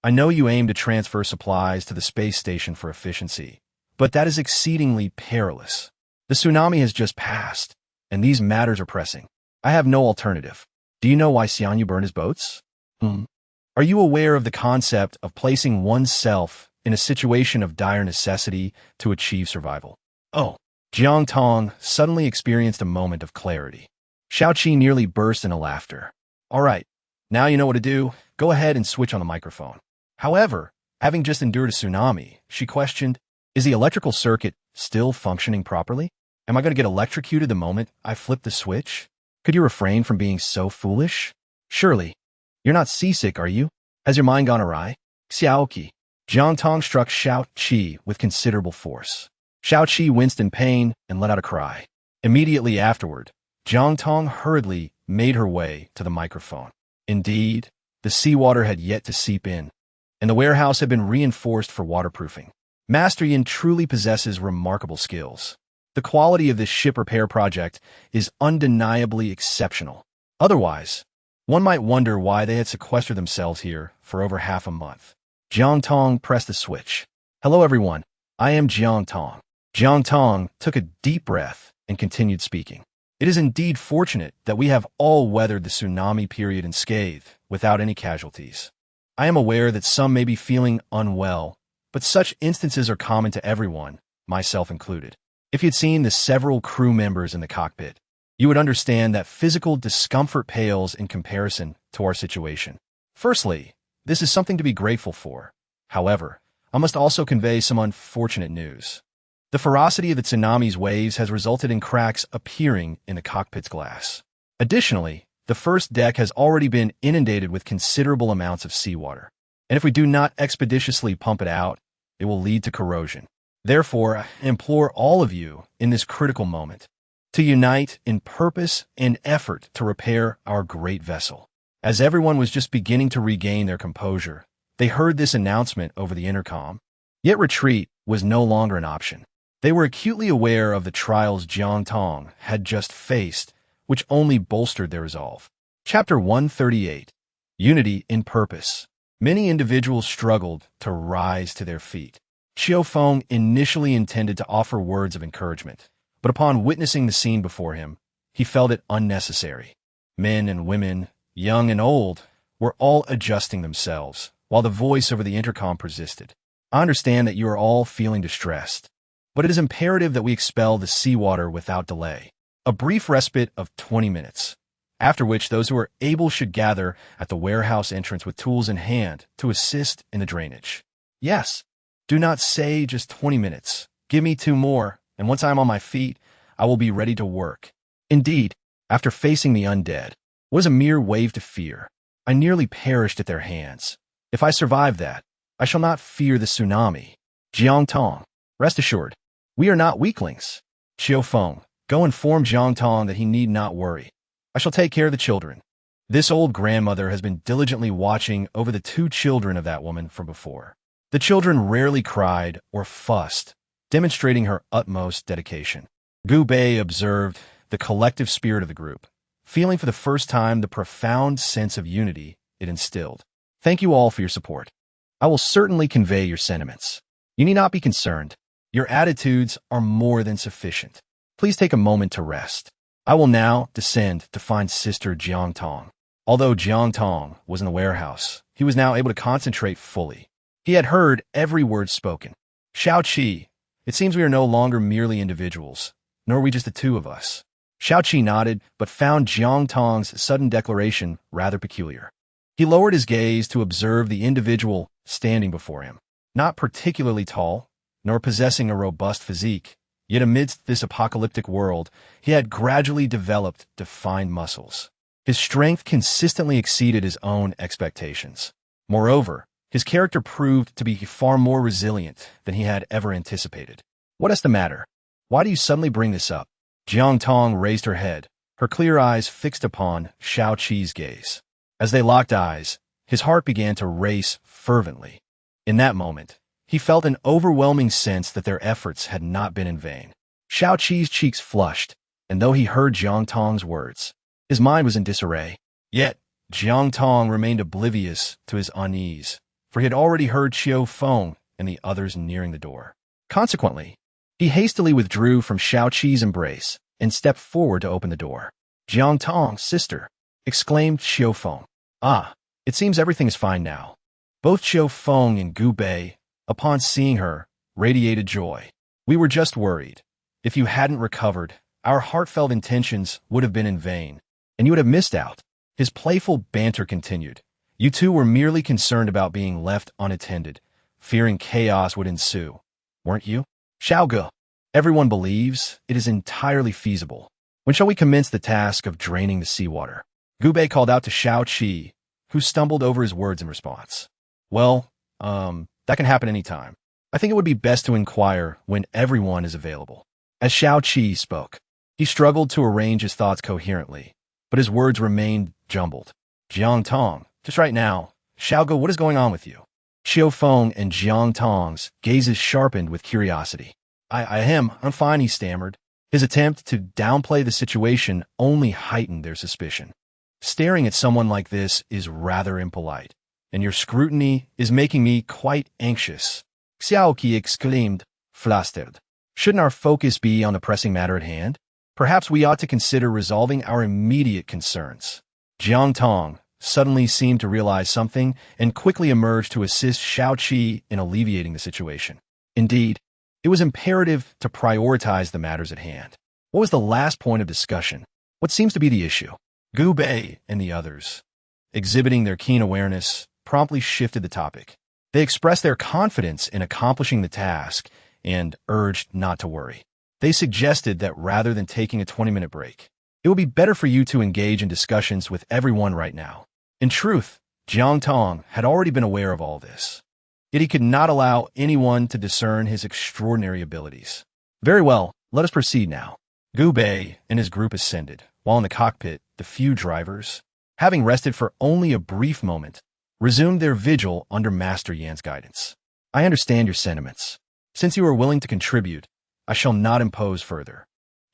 I know you aim to transfer supplies to the space station for efficiency, but that is exceedingly perilous. The tsunami has just passed, and these matters are pressing. I have no alternative. Do you know why Xianyu burned his boats? Are you aware of the concept of placing oneself in a situation of dire necessity to achieve survival. Oh, Jiang Tong suddenly experienced a moment of clarity. Xiaoqi nearly burst into laughter. All right, now you know what to do. Go ahead and switch on the microphone. However, having just endured a tsunami, she questioned, is the electrical circuit still functioning properly? Am I going to get electrocuted the moment I flip the switch? Could you refrain from being so foolish? Surely. You're not seasick, are you? Has your mind gone awry? Xiaoqi. Jiang Tong struck Xiaoqi with considerable force. Xiaoqi winced in pain and let out a cry. Immediately afterward, Jiang Tong hurriedly made her way to the microphone. Indeed, the seawater had yet to seep in, and the warehouse had been reinforced for waterproofing. Master Yin truly possesses remarkable skills. The quality of this ship repair project is undeniably exceptional. Otherwise, one might wonder why they had sequestered themselves here for over half a month. Jiang Tong pressed the switch. Hello everyone, I am Jiang Tong. Jiang Tong took a deep breath and continued speaking. It is indeed fortunate that we have all weathered the tsunami period unscathed, without any casualties. I am aware that some may be feeling unwell, but such instances are common to everyone, myself included. If you'd seen the several crew members in the cockpit, you would understand that physical discomfort pales in comparison to our situation. Firstly, this is something to be grateful for. However, I must also convey some unfortunate news. The ferocity of the tsunami's waves has resulted in cracks appearing in the cockpit's glass. Additionally, the first deck has already been inundated with considerable amounts of seawater, and if we do not expeditiously pump it out, it will lead to corrosion. Therefore, I implore all of you in this critical moment to unite in purpose and effort to repair our great vessel. As everyone was just beginning to regain their composure, they heard this announcement over the intercom. Yet retreat was no longer an option. They were acutely aware of the trials Jiang Tong had just faced, which only bolstered their resolve. Chapter 138. Unity in Purpose. Many individuals struggled to rise to their feet. Xiao Feng initially intended to offer words of encouragement, but upon witnessing the scene before him, he felt it unnecessary. Men and women, young and old, were all adjusting themselves, while the voice over the intercom persisted. I understand that you are all feeling distressed, but it is imperative that we expel the seawater without delay. A brief respite of 20 minutes, after which those who are able should gather at the warehouse entrance with tools in hand to assist in the drainage. Yes, do not say just 20 minutes. Give me 2 more, and once I am on my feet, I will be ready to work. Indeed, after facing the undead, it was a mere wave to fear. I nearly perished at their hands. If I survive that, I shall not fear the tsunami. Jiang Tong, rest assured, we are not weaklings. Xiao Feng, go inform Jiang Tong that he need not worry. I shall take care of the children. This old grandmother has been diligently watching over the 2 children of that woman from before. The children rarely cried or fussed, demonstrating her utmost dedication. Gu Bei observed the collective spirit of the group, feeling for the first time the profound sense of unity it instilled. Thank you all for your support. I will certainly convey your sentiments. You need not be concerned. Your attitudes are more than sufficient. Please take a moment to rest. I will now descend to find Sister Jiang Tong. Although Jiang Tong was in the warehouse, he was now able to concentrate fully. He had heard every word spoken. Xiaoqi, it seems we are no longer merely individuals, nor are we just the 2 of us. Xiaoqi nodded, but found Jiang Tong's sudden declaration rather peculiar. He lowered his gaze to observe the individual standing before him. Not particularly tall, nor possessing a robust physique, yet amidst this apocalyptic world, he had gradually developed defined muscles. His strength consistently exceeded his own expectations. Moreover, his character proved to be far more resilient than he had ever anticipated. What is the matter? Why do you suddenly bring this up? Jiang Tong raised her head, her clear eyes fixed upon Xiaoqi's gaze. As they locked eyes, his heart began to race fervently. In that moment, he felt an overwhelming sense that their efforts had not been in vain. Xiaoqi's cheeks flushed, and though he heard Jiang Tong's words, his mind was in disarray. Yet, Jiang Tong remained oblivious to his unease, for he had already heard Xiao Feng and the others nearing the door. Consequently, he hastily withdrew from Xiaoqi's embrace and stepped forward to open the door. Jiang Tong, sister, exclaimed Xiao Feng. Ah, it seems everything is fine now. Both Xiao Feng and Gu Bei upon seeing her, radiated joy. We were just worried. If you hadn't recovered, our heartfelt intentions would have been in vain, and you would have missed out. His playful banter continued. You two were merely concerned about being left unattended, fearing chaos would ensue. Weren't you? Xiaoge. Everyone believes it is entirely feasible. When shall we commence the task of draining the seawater? Gubei called out to Xiao Qi, who stumbled over his words in response. Well, that can happen any time. I think it would be best to inquire when everyone is available. As Xiao Qi spoke, he struggled to arrange his thoughts coherently, but his words remained jumbled. Jiang Tong, just right now, Xiaoge, what is going on with you? Xiao Feng and Jiang Tong's gazes sharpened with curiosity. I'm fine, he stammered. His attempt to downplay the situation only heightened their suspicion. Staring at someone like this is rather impolite, and your scrutiny is making me quite anxious. Xiaoqi exclaimed, flustered. Shouldn't our focus be on the pressing matter at hand? Perhaps we ought to consider resolving our immediate concerns. Jiang Tong suddenly seemed to realize something and quickly emerged to assist Xiao Qi in alleviating the situation. Indeed, it was imperative to prioritize the matters at hand. What was the last point of discussion? What seems to be the issue? Gu Bei and the others, exhibiting their keen awareness, promptly shifted the topic. They expressed their confidence in accomplishing the task and urged not to worry. They suggested that rather than taking a 20-minute break, it would be better for you to engage in discussions with everyone right now. In truth, Jiang Tong had already been aware of all this, yet he could not allow anyone to discern his extraordinary abilities. Very well, let us proceed now. Gu Bei and his group ascended, while in the cockpit, the few drivers, having rested for only a brief moment, resumed their vigil under Master Yan's guidance. I understand your sentiments. Since you are willing to contribute, I shall not impose further.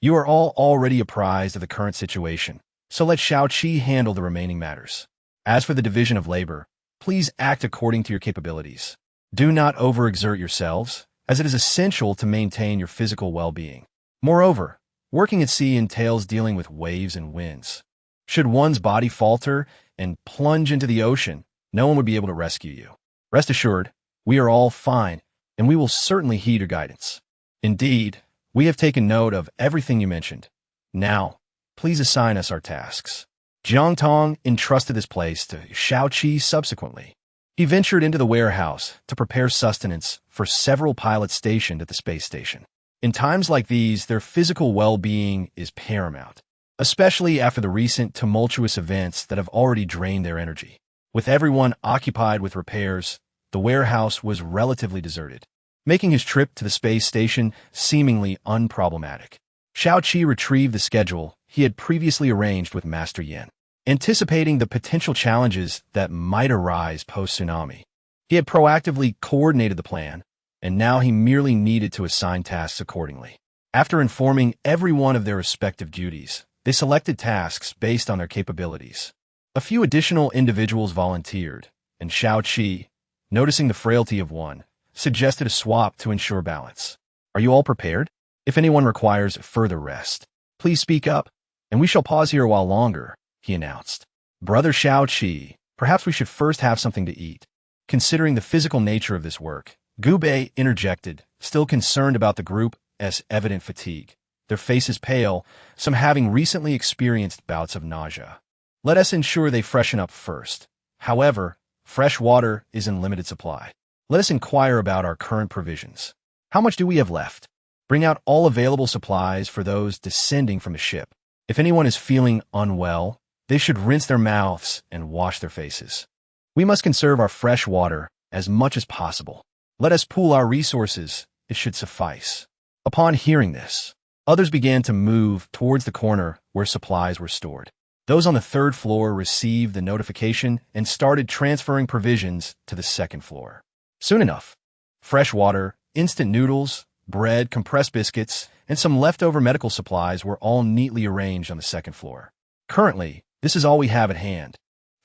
You are all already apprised of the current situation, so let Xiao Qi handle the remaining matters. As for the division of labor, please act according to your capabilities. Do not overexert yourselves, as it is essential to maintain your physical well-being. Moreover, working at sea entails dealing with waves and winds. Should one's body falter and plunge into the ocean, no one would be able to rescue you. Rest assured, we are all fine, and we will certainly heed your guidance. Indeed, we have taken note of everything you mentioned. Now, please assign us our tasks. Jiang Tong entrusted this place to Xiao Qi subsequently. He ventured into the warehouse to prepare sustenance for several pilots stationed at the space station. In times like these, their physical well-being is paramount, especially after the recent tumultuous events that have already drained their energy. With everyone occupied with repairs, the warehouse was relatively deserted, making his trip to the space station seemingly unproblematic. Xiao Qi retrieved the schedule he had previously arranged with Master Yan, anticipating the potential challenges that might arise post-tsunami. He had proactively coordinated the plan, and now he merely needed to assign tasks accordingly. After informing everyone of their respective duties, they selected tasks based on their capabilities. A few additional individuals volunteered, and Xiao Qi, noticing the frailty of one, suggested a swap to ensure balance. Are you all prepared? If anyone requires further rest, please speak up, and we shall pause here a while longer, he announced. Brother Xiao Qi, perhaps we should first have something to eat. Considering the physical nature of this work, Gu Bei interjected, still concerned about the group's evident fatigue, their faces pale, some having recently experienced bouts of nausea. Let us ensure they freshen up first. However, fresh water is in limited supply. Let us inquire about our current provisions. How much do we have left? Bring out all available supplies for those descending from the ship. If anyone is feeling unwell, they should rinse their mouths and wash their faces. We must conserve our fresh water as much as possible. Let us pool our resources, it should suffice. Upon hearing this, others began to move towards the corner where supplies were stored. Those on the third floor received the notification and started transferring provisions to the second floor. Soon enough, fresh water, instant noodles, bread, compressed biscuits, and some leftover medical supplies were all neatly arranged on the second floor. Currently, this is all we have at hand.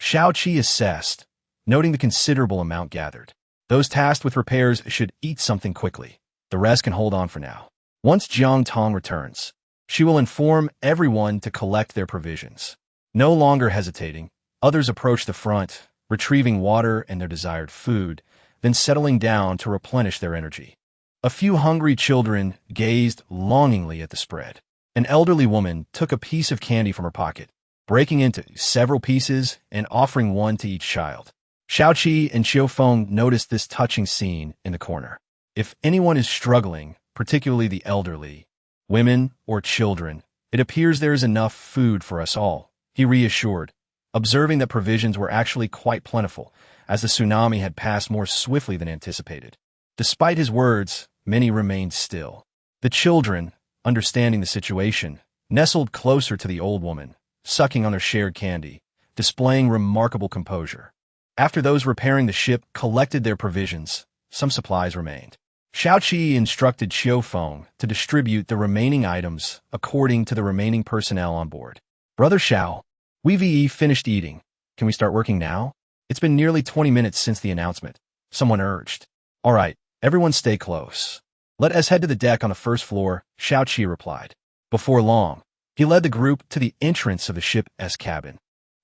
Xiao Qi assessed, noting the considerable amount gathered. Those tasked with repairs should eat something quickly. The rest can hold on for now. Once Jiang Tong returns, she will inform everyone to collect their provisions. No longer hesitating, others approach the front, retrieving water and their desired food, then settling down to replenish their energy. A few hungry children gazed longingly at the spread. An elderly woman took a piece of candy from her pocket, breaking into several pieces and offering one to each child. Xiaoqi and Xiaofeng noticed this touching scene in the corner. If anyone is struggling, particularly the elderly, women, or children, it appears there is enough food for us all, he reassured, observing that provisions were actually quite plentiful, as the tsunami had passed more swiftly than anticipated. Despite his words, many remained still. The children, understanding the situation, nestled closer to the old woman, sucking on their shared candy, displaying remarkable composure. After those repairing the ship collected their provisions, some supplies remained. Xiaoqi instructed Xiaofeng to distribute the remaining items according to the remaining personnel on board. Brother Xiao, we've finished eating. Can we start working now? It's been nearly 20 minutes since the announcement, someone urged. All right, everyone stay close. Let us head to the deck on the first floor, Xiaoqi replied. Before long, he led the group to the entrance of the ship's cabin,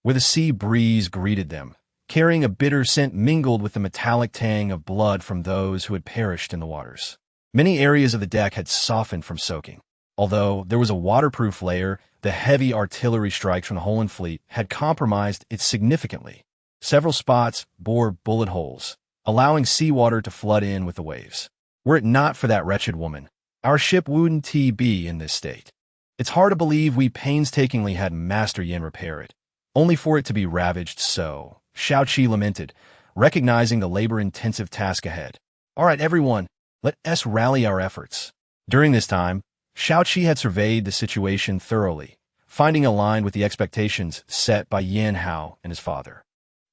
where the sea breeze greeted them, carrying a bitter scent mingled with the metallic tang of blood from those who had perished in the waters. Many areas of the deck had softened from soaking. Although there was a waterproof layer, the heavy artillery strikes from the Holen fleet had compromised it significantly. Several spots bore bullet holes, allowing seawater to flood in with the waves. Were it not for that wretched woman, our ship wouldn't be in this state. It's hard to believe we painstakingly had Master Yin repair it, only for it to be ravaged so. Xiaoqi lamented, recognizing the labor-intensive task ahead. All right, everyone, let us rally our efforts. During this time, Xiaoqi had surveyed the situation thoroughly, finding aligned with the expectations set by Yan Hao and his father.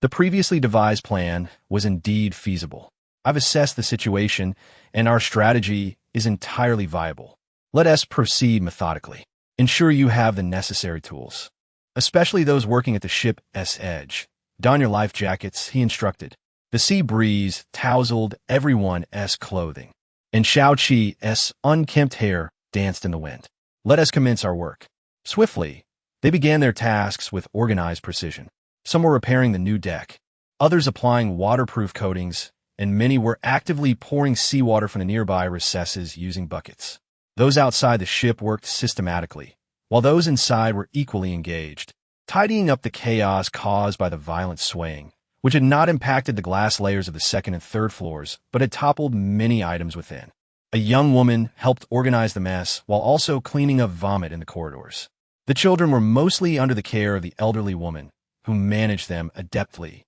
The previously devised plan was indeed feasible. I've assessed the situation, and our strategy is entirely viable. Let us proceed methodically. Ensure you have the necessary tools, especially those working at the ship's edge. Don your life jackets, he instructed. The sea breeze tousled everyone's clothing, and Xiaoqi's unkempt hair danced in the wind. Let us commence our work. Swiftly, they began their tasks with organized precision. Some were repairing the new deck, others applying waterproof coatings, and many were actively pouring seawater from the nearby recesses using buckets. Those outside the ship worked systematically, while those inside were equally engaged, tidying up the chaos caused by the violent swaying, which had not impacted the glass layers of the second and third floors, but had toppled many items within. A young woman helped organize the mess while also cleaning up vomit in the corridors. The children were mostly under the care of the elderly woman, who managed them adeptly,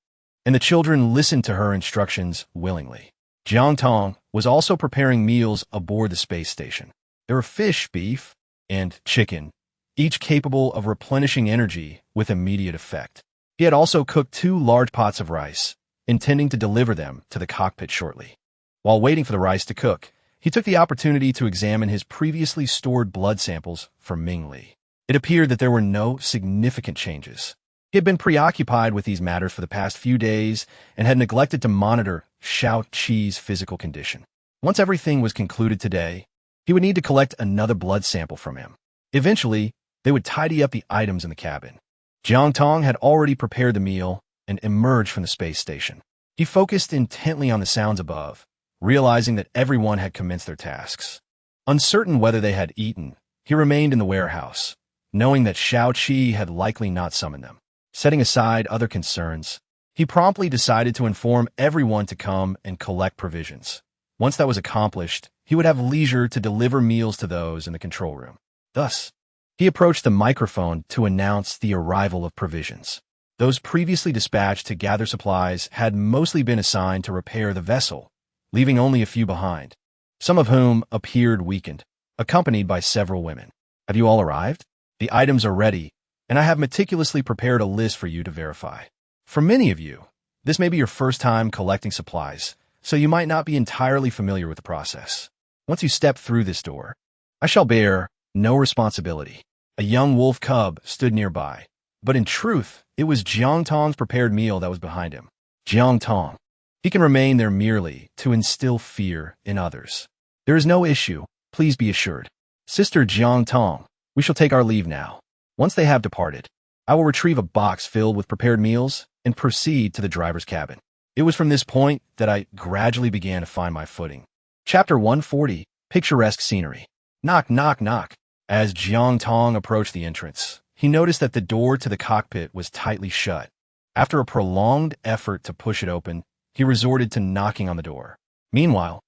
and the children listened to her instructions willingly. Jiang Tong was also preparing meals aboard the space station. There were fish, beef, and chicken, each capable of replenishing energy with immediate effect. He had also cooked 2 large pots of rice, intending to deliver them to the cockpit shortly. While waiting for the rice to cook, he took the opportunity to examine his previously stored blood samples for Ming Li. It appeared that there were no significant changes. He had been preoccupied with these matters for the past few days and had neglected to monitor Xiaoqi's physical condition. Once everything was concluded today, he would need to collect another blood sample from him. Eventually, they would tidy up the items in the cabin. Jiang Tong had already prepared the meal and emerged from the space station. He focused intently on the sounds above, realizing that everyone had commenced their tasks. Uncertain whether they had eaten, he remained in the warehouse, knowing that Xiaoqi had likely not summoned them. Setting aside other concerns, he promptly decided to inform everyone to come and collect provisions. Once that was accomplished, he would have leisure to deliver meals to those in the control room. Thus, he approached the microphone to announce the arrival of provisions. Those previously dispatched to gather supplies had mostly been assigned to repair the vessel, leaving only a few behind, some of whom appeared weakened, accompanied by several women. Have you all arrived? The items are ready, and I have meticulously prepared a list for you to verify. For many of you, this may be your first time collecting supplies, so you might not be entirely familiar with the process. Once you step through this door, I shall bear no responsibility. A young wolf cub stood nearby, but in truth, it was Jiang Tong's prepared meal that was behind him. Jiang Tong. He can remain there merely to instill fear in others. There is no issue, please be assured. Sister Jiang Tong, we shall take our leave now. Once they have departed, I will retrieve a box filled with prepared meals and proceed to the driver's cabin. It was from this point that I gradually began to find my footing. Chapter 140, Picturesque Scenery. Knock, knock, knock. As Jiang Tong approached the entrance, he noticed that the door to the cockpit was tightly shut. After a prolonged effort to push it open, he resorted to knocking on the door. Meanwhile,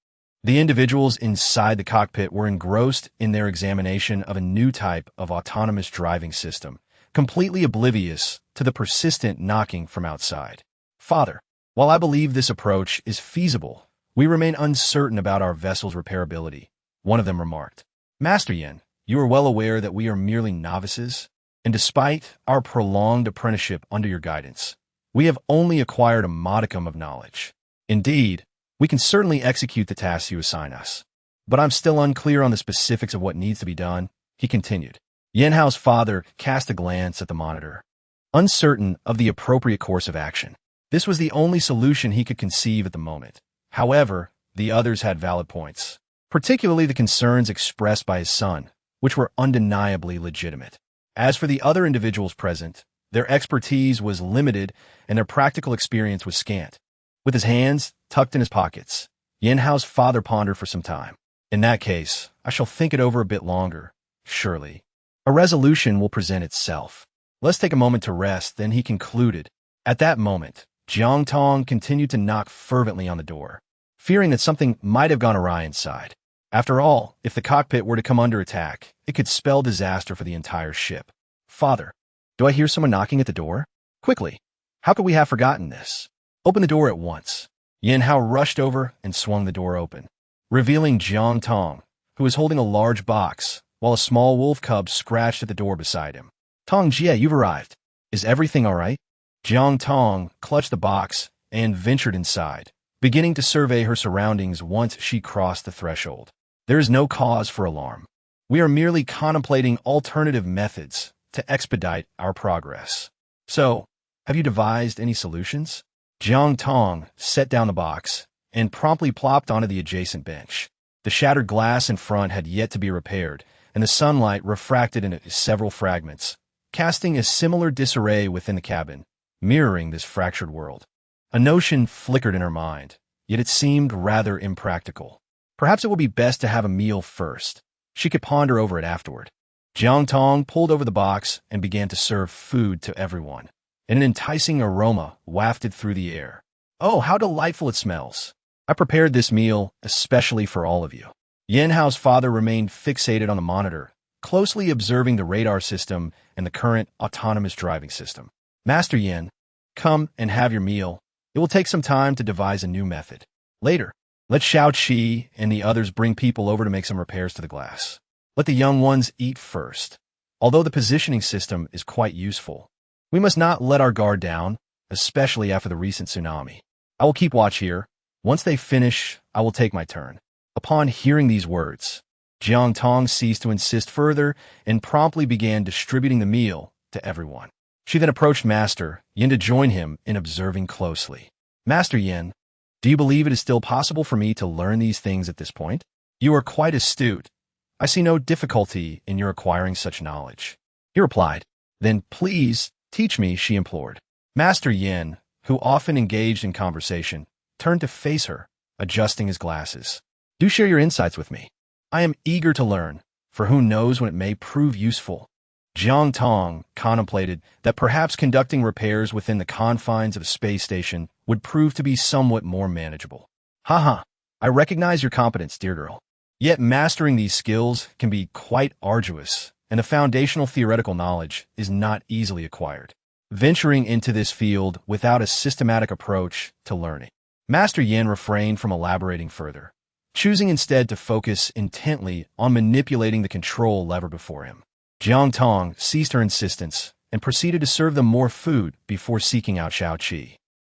the individuals inside the cockpit were engrossed in their examination of a new type of autonomous driving system, completely oblivious to the persistent knocking from outside. Father, while I believe this approach is feasible, we remain uncertain about our vessel's repairability, one of them remarked. Master Yen, you are well aware that we are merely novices, and despite our prolonged apprenticeship under your guidance, we have only acquired a modicum of knowledge. Indeed, we can certainly execute the tasks you assign us. But I'm still unclear on the specifics of what needs to be done, he continued. Yen Hao's father cast a glance at the monitor, uncertain of the appropriate course of action. This was the only solution he could conceive at the moment. However, the others had valid points, particularly the concerns expressed by his son, which were undeniably legitimate. As for the other individuals present, their expertise was limited and their practical experience was scant. With his hands tucked in his pockets, Yen Hao's father pondered for some time. In that case, I shall think it over a bit longer. Surely, a resolution will present itself. Let's take a moment to rest, then he concluded. At that moment, Jiang Tong continued to knock fervently on the door, fearing that something might have gone awry inside. After all, if the cockpit were to come under attack, it could spell disaster for the entire ship. Father, do I hear someone knocking at the door? Quickly, how could we have forgotten this? Open the door at once. Yen Hao rushed over and swung the door open, revealing Jiang Tong, who was holding a large box, while a small wolf cub scratched at the door beside him. Tong Jie, you've arrived. Is everything all right? Jiang Tong clutched the box and ventured inside, beginning to survey her surroundings once she crossed the threshold. There is no cause for alarm. We are merely contemplating alternative methods to expedite our progress. So, have you devised any solutions? Jiang Tong set down the box and promptly plopped onto the adjacent bench. The shattered glass in front had yet to be repaired, and the sunlight refracted into several fragments, casting a similar disarray within the cabin, mirroring this fractured world. A notion flickered in her mind, yet it seemed rather impractical. Perhaps it would be best to have a meal first. She could ponder over it afterward. Jiang Tong pulled over the box and began to serve food to everyone, and an enticing aroma wafted through the air. Oh, how delightful it smells! I prepared this meal especially for all of you. Yen Hao's father remained fixated on the monitor, closely observing the radar system and the current autonomous driving system. Master Yen, come and have your meal. It will take some time to devise a new method. Later, let Xiao Qi and the others bring people over to make some repairs to the glass. Let the young ones eat first. Although the positioning system is quite useful, we must not let our guard down, especially after the recent tsunami. I will keep watch here. Once they finish, I will take my turn. Upon hearing these words, Jiang Tong ceased to insist further and promptly began distributing the meal to everyone. She then approached Master Yen to join him in observing closely. Master Yen, do you believe it is still possible for me to learn these things at this point? You are quite astute. I see no difficulty in your acquiring such knowledge. He replied. Then please teach me, she implored. Master Yen, who often engaged in conversation, turned to face her, adjusting his glasses. Do share your insights with me. I am eager to learn, for who knows when it may prove useful. Jiang Tong contemplated that perhaps conducting repairs within the confines of a space station would prove to be somewhat more manageable. Haha, I recognize your competence, dear girl. Yet mastering these skills can be quite arduous, and the foundational theoretical knowledge is not easily acquired. Venturing into this field without a systematic approach to learning, Master Yen refrained from elaborating further, choosing instead to focus intently on manipulating the control lever before him. Jiang Tong ceased her insistence and proceeded to serve them more food before seeking out Xiao Qi.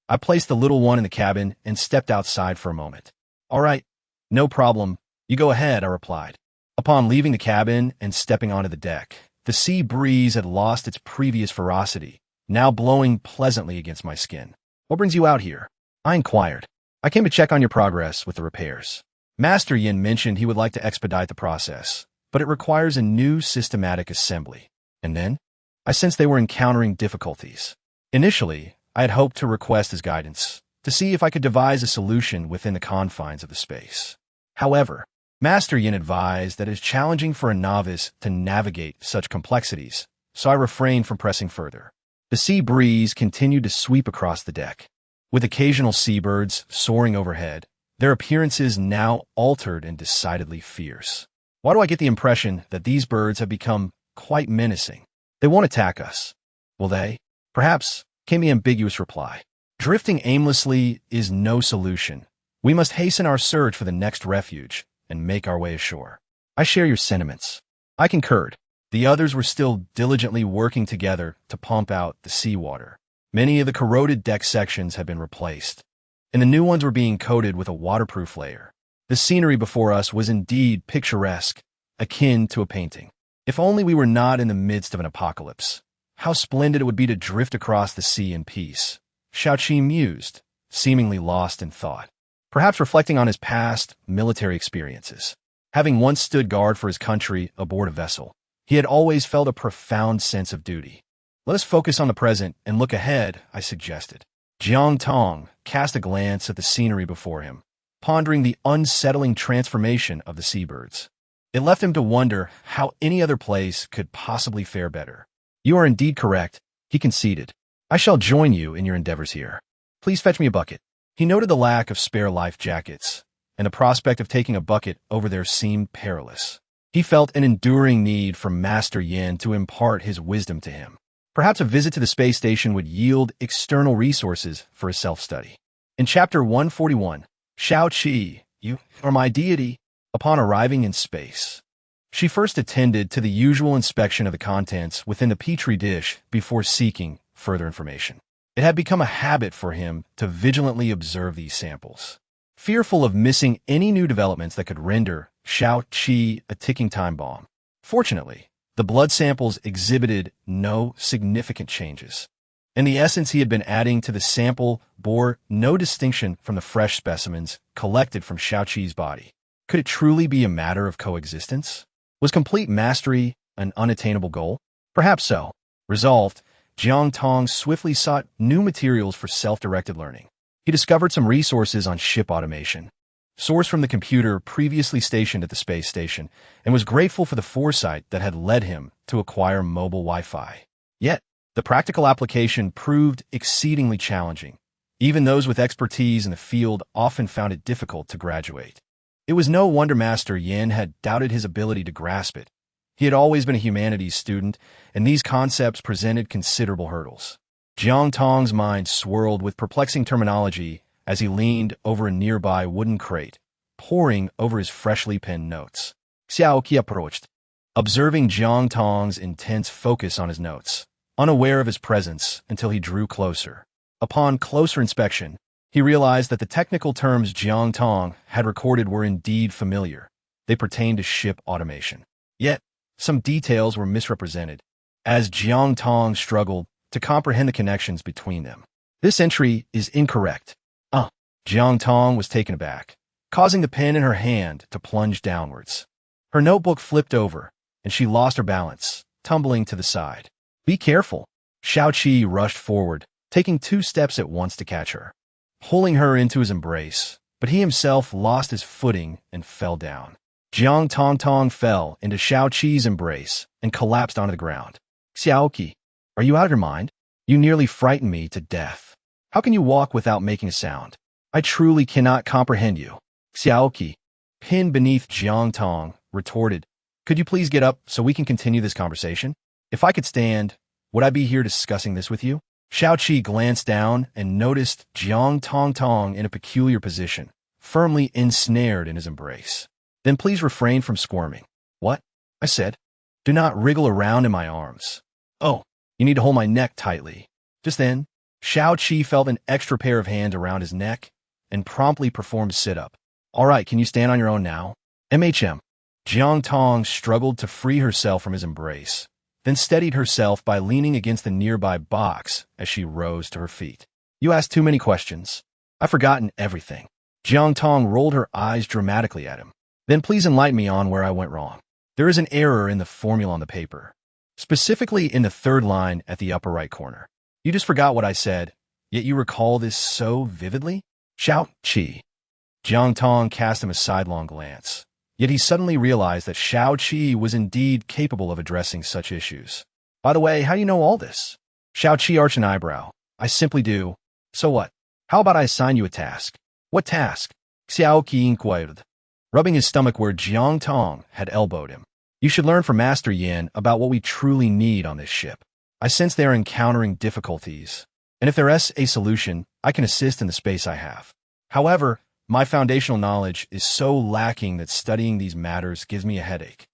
I placed the little one in the cabin and stepped outside for a moment. All right, no problem. You go ahead, I replied. Upon leaving the cabin and stepping onto the deck, the sea breeze had lost its previous ferocity, now blowing pleasantly against my skin. What brings you out here? I inquired. I came to check on your progress with the repairs. Master Yin mentioned he would like to expedite the process, but it requires a new systematic assembly. And then, I sensed they were encountering difficulties. Initially, I had hoped to request his guidance, to see if I could devise a solution within the confines of the space. However, Master Yin advised that it is challenging for a novice to navigate such complexities, so I refrained from pressing further. The sea breeze continued to sweep across the deck, with occasional seabirds soaring overhead, their appearances now altered and decidedly fierce. Why do I get the impression that these birds have become quite menacing? They won't attack us, will they? Perhaps, came the ambiguous reply. Drifting aimlessly is no solution. We must hasten our search for the next refuge and make our way ashore. I share your sentiments. I concurred. The others were still diligently working together to pump out the seawater. Many of the corroded deck sections had been replaced, and the new ones were being coated with a waterproof layer. The scenery before us was indeed picturesque, akin to a painting. If only we were not in the midst of an apocalypse. How splendid it would be to drift across the sea in peace, Xiaoqi mused, seemingly lost in thought, perhaps reflecting on his past military experiences. Having once stood guard for his country aboard a vessel, he had always felt a profound sense of duty. Let us focus on the present and look ahead, I suggested. Jiang Tong cast a glance at the scenery before him, pondering the unsettling transformation of the seabirds. It left him to wonder how any other place could possibly fare better. You are indeed correct, he conceded. I shall join you in your endeavors here. Please fetch me a bucket. He noted the lack of spare life jackets, and the prospect of taking a bucket over there seemed perilous. He felt an enduring need for Master Yin to impart his wisdom to him. Perhaps a visit to the space station would yield external resources for his self-study. In Chapter 141, Xiaoqi, you are my deity. Upon arriving in space, she first attended to the usual inspection of the contents within the petri dish before seeking further information. It had become a habit for him to vigilantly observe these samples, fearful of missing any new developments that could render Xiaoqi a ticking time bomb. Fortunately, the blood samples exhibited no significant changes, and the essence he had been adding to the sample bore no distinction from the fresh specimens collected from Xiaoqi's body. Could it truly be a matter of coexistence? Was complete mastery an unattainable goal? Perhaps so. Resolved, Jiang Tong swiftly sought new materials for self-directed learning. He discovered some resources on ship automation, sourced from the computer previously stationed at the space station, and was grateful for the foresight that had led him to acquire mobile Wi-Fi. Yet, the practical application proved exceedingly challenging. Even those with expertise in the field often found it difficult to graduate. It was no wonder Master Yin had doubted his ability to grasp it. He had always been a humanities student, and these concepts presented considerable hurdles. Jiang Tong's mind swirled with perplexing terminology as he leaned over a nearby wooden crate, poring over his freshly penned notes. Xiaoqi approached, observing Jiang Tong's intense focus on his notes, unaware of his presence until he drew closer. Upon closer inspection, he realized that the technical terms Jiang Tong had recorded were indeed familiar. They pertained to ship automation. Yet, some details were misrepresented, as Jiang Tong struggled to comprehend the connections between them. This entry is incorrect. Jiang Tong was taken aback, causing the pen in her hand to plunge downwards. Her notebook flipped over, and she lost her balance, tumbling to the side. Be careful. Xiaoqi rushed forward, taking 2 steps at once to catch her, pulling her into his embrace, but he himself lost his footing and fell down. Jiang Tong fell into Xiaoqi's embrace and collapsed onto the ground. Xiaoqi, are you out of your mind? You nearly frightened me to death. How can you walk without making a sound? I truly cannot comprehend you. Xiaoqi, pinned beneath Jiang Tong, retorted, could you please get up so we can continue this conversation? If I could stand, would I be here discussing this with you? Xiaoqi glanced down and noticed Jiang Tong in a peculiar position, firmly ensnared in his embrace. Then please refrain from squirming. What? I said. Do not wriggle around in my arms. Oh, you need to hold my neck tightly. Just then, Xiaoqi felt an extra pair of hands around his neck and promptly performed a sit-up. All right, can you stand on your own now? MHM. Jiang Tong struggled to free herself from his embrace, then steadied herself by leaning against the nearby box as she rose to her feet. You asked too many questions. I've forgotten everything. Jiang Tong rolled her eyes dramatically at him. Then please enlighten me on where I went wrong. There is an error in the formula on the paper, specifically in the 3rd line at the upper right corner. You just forgot what I said. Yet you recall this so vividly? Xiao Qi. Jiang Tong cast him a sidelong glance. Yet he suddenly realized that Xiao Qi was indeed capable of addressing such issues. By the way, how do you know all this? Xiao Qi arched an eyebrow. I simply do. So what? How about I assign you a task? What task? Xiao Qi inquired, rubbing his stomach where Jiang Tong had elbowed him. You should learn from Master Yin about what we truly need on this ship. I sense they are encountering difficulties, and if there is a solution, I can assist in the space I have. However, my foundational knowledge is so lacking that studying these matters gives me a headache.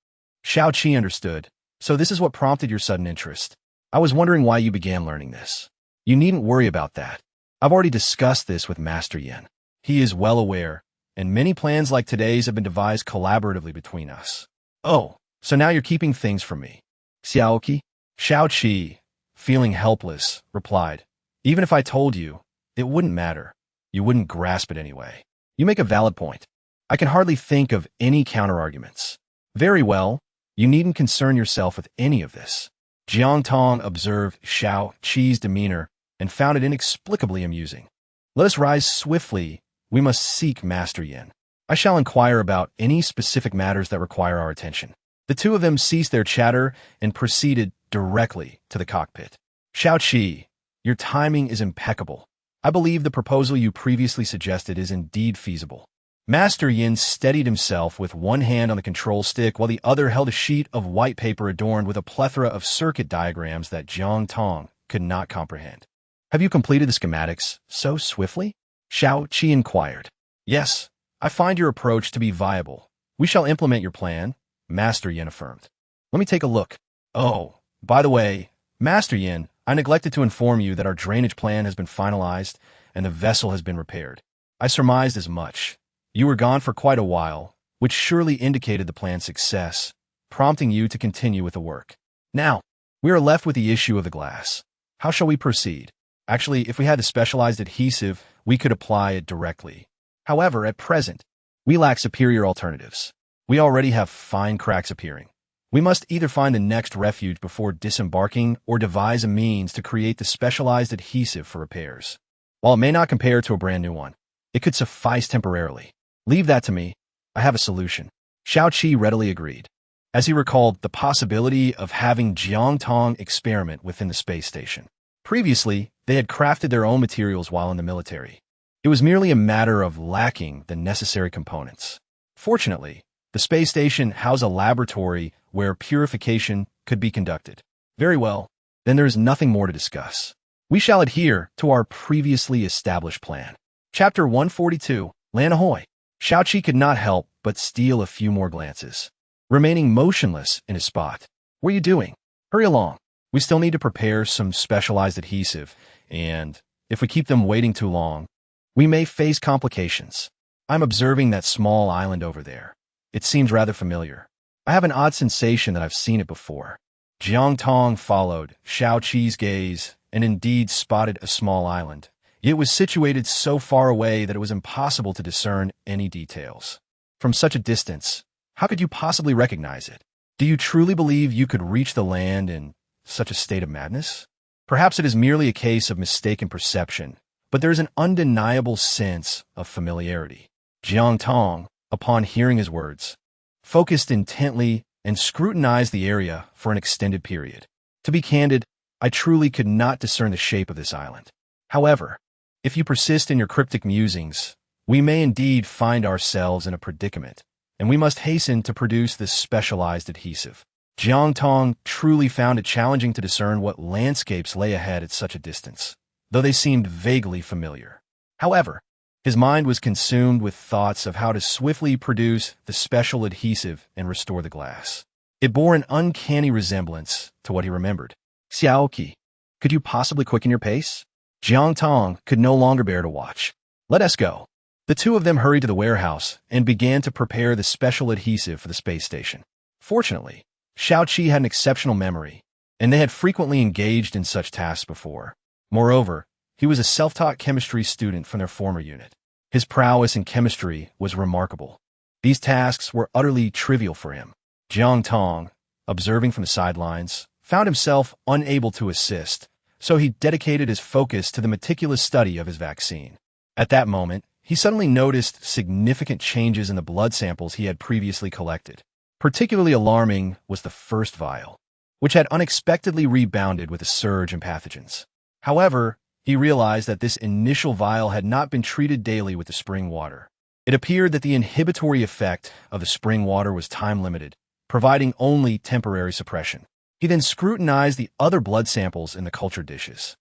Xiao Qi understood. So this is what prompted your sudden interest. I was wondering why you began learning this. You needn't worry about that. I've already discussed this with Master Yin. He is well aware, and many plans like today's have been devised collaboratively between us. Oh, so now you're keeping things from me. Xiaoqi? Xiao Qi, feeling helpless, replied, even if I told you, it wouldn't matter. You wouldn't grasp it anyway. You make a valid point. I can hardly think of any counterarguments. Very well, you needn't concern yourself with any of this. Jiang Tong observed Xiao Qi's demeanor and found it inexplicably amusing. Let us rise swiftly. We must seek Master Yin. I shall inquire about any specific matters that require our attention. The two of them ceased their chatter and proceeded directly to the cockpit. Xiao Qi, your timing is impeccable. I believe the proposal you previously suggested is indeed feasible. Master Yin steadied himself with one hand on the control stick while the other held a sheet of white paper adorned with a plethora of circuit diagrams that Jiang Tong could not comprehend. Have you completed the schematics so swiftly? Xiao Qi inquired. Yes, I find your approach to be viable. We shall implement your plan, Master Yin affirmed. Let me take a look. Oh, by the way, Master Yin, I neglected to inform you that our drainage plan has been finalized and the vessel has been repaired. I surmised as much. You were gone for quite a while, which surely indicated the plan's success, prompting you to continue with the work. Now, we are left with the issue of the glass. How shall we proceed? Actually, if we had the specialized adhesive, we could apply it directly. However, at present, we lack superior alternatives. We already have fine cracks appearing. We must either find the next refuge before disembarking or devise a means to create the specialized adhesive for repairs. While it may not compare to a brand new one, it could suffice temporarily. Leave that to me. I have a solution. Xiao Qi readily agreed, as he recalled the possibility of having Jiang Tong experiment within the space station. Previously, they had crafted their own materials while in the military. It was merely a matter of lacking the necessary components. Fortunately, the space station housed a laboratory where purification could be conducted. Very well, then there is nothing more to discuss. We shall adhere to our previously established plan. Chapter 142, Lan Ahoy. Xiao Qi could not help but steal a few more glances, remaining motionless in his spot. What are you doing? Hurry along. We still need to prepare some specialized adhesive, and if we keep them waiting too long, we may face complications. I'm observing that small island over there. It seems rather familiar. I have an odd sensation that I've seen it before. Jiang Tong followed Xiao Qi's gaze and indeed spotted a small island. It was situated so far away that it was impossible to discern any details. From such a distance, how could you possibly recognize it? Do you truly believe you could reach the land in such a state of madness? Perhaps it is merely a case of mistaken perception, but there is an undeniable sense of familiarity. Jiang Tong, upon hearing his words, focused intently and scrutinized the area for an extended period. To be candid, I truly could not discern the shape of this island. However, if you persist in your cryptic musings, we may indeed find ourselves in a predicament, and we must hasten to produce this specialized adhesive. Jiang Tong truly found it challenging to discern what landscapes lay ahead at such a distance, though they seemed vaguely familiar. However, his mind was consumed with thoughts of how to swiftly produce the special adhesive and restore the glass. It bore an uncanny resemblance to what he remembered. Xiaoqi, could you possibly quicken your pace? Jiang Tong could no longer bear to watch. Let us go. The two of them hurried to the warehouse and began to prepare the special adhesive for the space station. Fortunately, Xiao Qi had an exceptional memory, and they had frequently engaged in such tasks before. Moreover, he was a self-taught chemistry student from their former unit. His prowess in chemistry was remarkable. These tasks were utterly trivial for him. Jiang Tong, observing from the sidelines, found himself unable to assist, so he dedicated his focus to the meticulous study of his vaccine. At that moment, he suddenly noticed significant changes in the blood samples he had previously collected. Particularly alarming was the first vial, which had unexpectedly rebounded with a surge in pathogens. However, he realized that this initial vial had not been treated daily with the spring water. It appeared that the inhibitory effect of the spring water was time-limited, providing only temporary suppression. He then scrutinized the other blood samples in the culture dishes.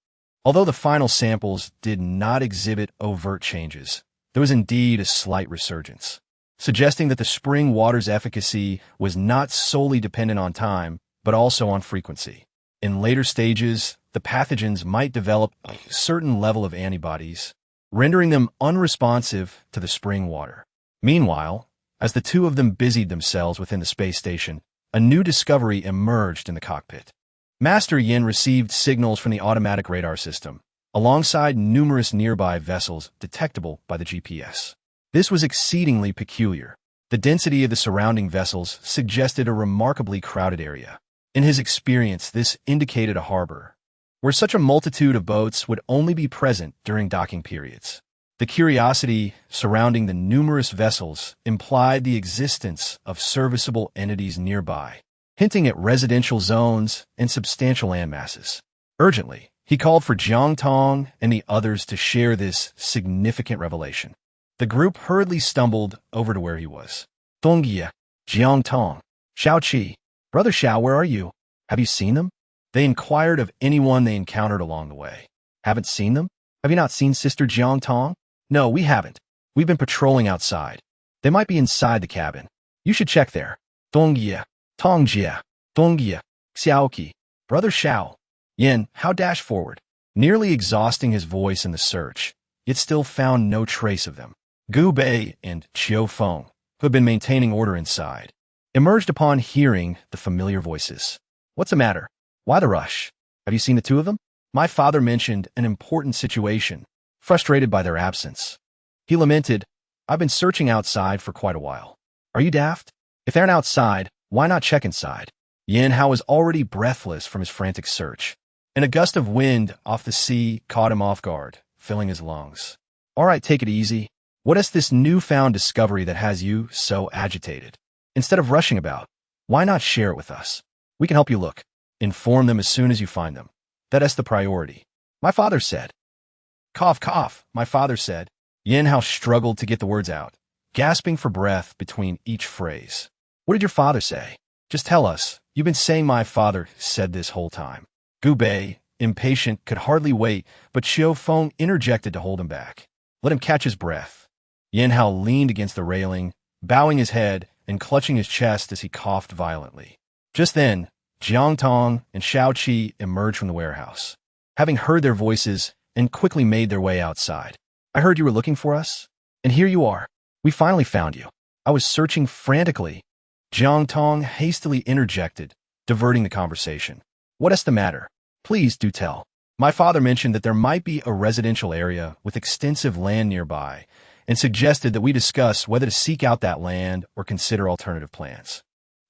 Although the final samples did not exhibit overt changes, there was indeed a slight resurgence, suggesting that the spring water's efficacy was not solely dependent on time, but also on frequency. In later stages, the pathogens might develop a certain level of antibodies, rendering them unresponsive to the spring water. Meanwhile, as the two of them busied themselves within the space station, a new discovery emerged in the cockpit. Master Yin received signals from the automatic radar system, alongside numerous nearby vessels detectable by the GPS. This was exceedingly peculiar. The density of the surrounding vessels suggested a remarkably crowded area. In his experience, this indicated a harbor, where such a multitude of boats would only be present during docking periods. The curiosity surrounding the numerous vessels implied the existence of serviceable entities nearby, hinting at residential zones and substantial land masses. Urgently, he called for Jiang Tong and the others to share this significant revelation. The group hurriedly stumbled over to where he was. Tongye, Jiang Tong, Xiao Qi, Brother Xiao, where are you? Have you seen them? They inquired of anyone they encountered along the way. Haven't seen them? Have you not seen Sister Jiang Tong? No, we haven't. We've been patrolling outside. They might be inside the cabin. You should check there. Tongye, Tongjie, Tongye, Xiaoqi, Brother Xiao. Yin, how dash forward, nearly exhausting his voice in the search, yet still found no trace of them. Gu Bei and Qiu Feng, who had been maintaining order inside, emerged upon hearing the familiar voices. What's the matter? Why the rush? Have you seen the two of them? My father mentioned an important situation, frustrated by their absence. He lamented, I've been searching outside for quite a while. Are you daft? If they aren't outside, why not check inside? Yin Hao was already breathless from his frantic search, and a gust of wind off the sea caught him off guard, filling his lungs. All right, take it easy. What is this newfound discovery that has you so agitated? Instead of rushing about, why not share it with us? We can help you look. Inform them as soon as you find them. That is the priority. My father said. Cough, cough, my father said. Yin Hao struggled to get the words out, gasping for breath between each phrase. What did your father say? Just tell us. You've been saying my father said this whole time. Gu Bei, impatient, could hardly wait, but Qiu Feng interjected to hold him back. Let him catch his breath. Yin Hao leaned against the railing, bowing his head and clutching his chest as he coughed violently. Just then, Jiang Tong and Xiao Qi emerged from the warehouse, having heard their voices and quickly made their way outside. I heard you were looking for us, and here you are. We finally found you. I was searching frantically. Jiang Tong hastily interjected, diverting the conversation. What is the matter? Please do tell. My father mentioned that there might be a residential area with extensive land nearby and suggested that we discuss whether to seek out that land or consider alternative plans.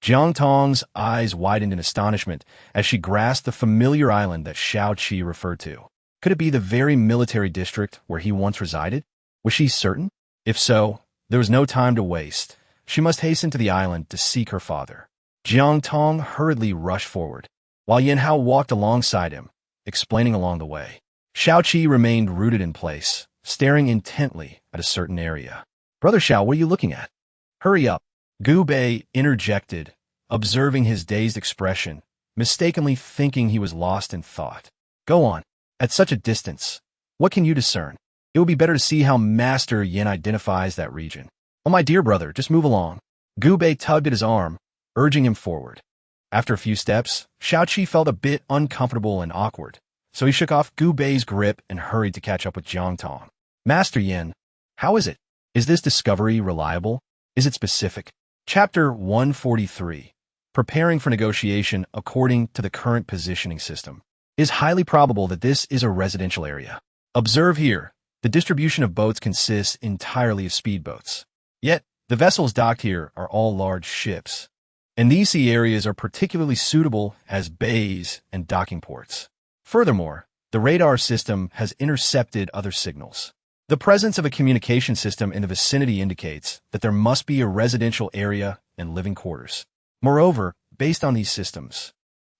Jiang Tong's eyes widened in astonishment as she grasped the familiar island that Xiao Qi referred to. Could it be the very military district where he once resided? Was she certain? If so, there was no time to waste. She must hasten to the island to seek her father. Jiang Tong hurriedly rushed forward, while Yin Hao walked alongside him, explaining along the way. Xiao Qi remained rooted in place, staring intently at a certain area. Brother Xiao, what are you looking at? Hurry up. Gu Bei interjected, observing his dazed expression, mistakenly thinking he was lost in thought. Go on. At such a distance, what can you discern? It would be better to see how Master Yin identifies that region. Oh, my dear brother, just move along. Gu Bei tugged at his arm, urging him forward. After a few steps, Xiao Qi felt a bit uncomfortable and awkward, so he shook off Gu Bei's grip and hurried to catch up with Jiang Tong. Master Yin, how is it? Is this discovery reliable? Is it specific? Chapter 143, Preparing for Negotiation According to the Current Positioning System. It is highly probable that this is a residential area. Observe here, the distribution of boats consists entirely of speedboats. Yet, the vessels docked here are all large ships, and these sea areas are particularly suitable as bays and docking ports. Furthermore, The radar system has intercepted other signals. The presence of a communication system in the vicinity indicates that there must be a residential area and living quarters. Moreover, based on these systems,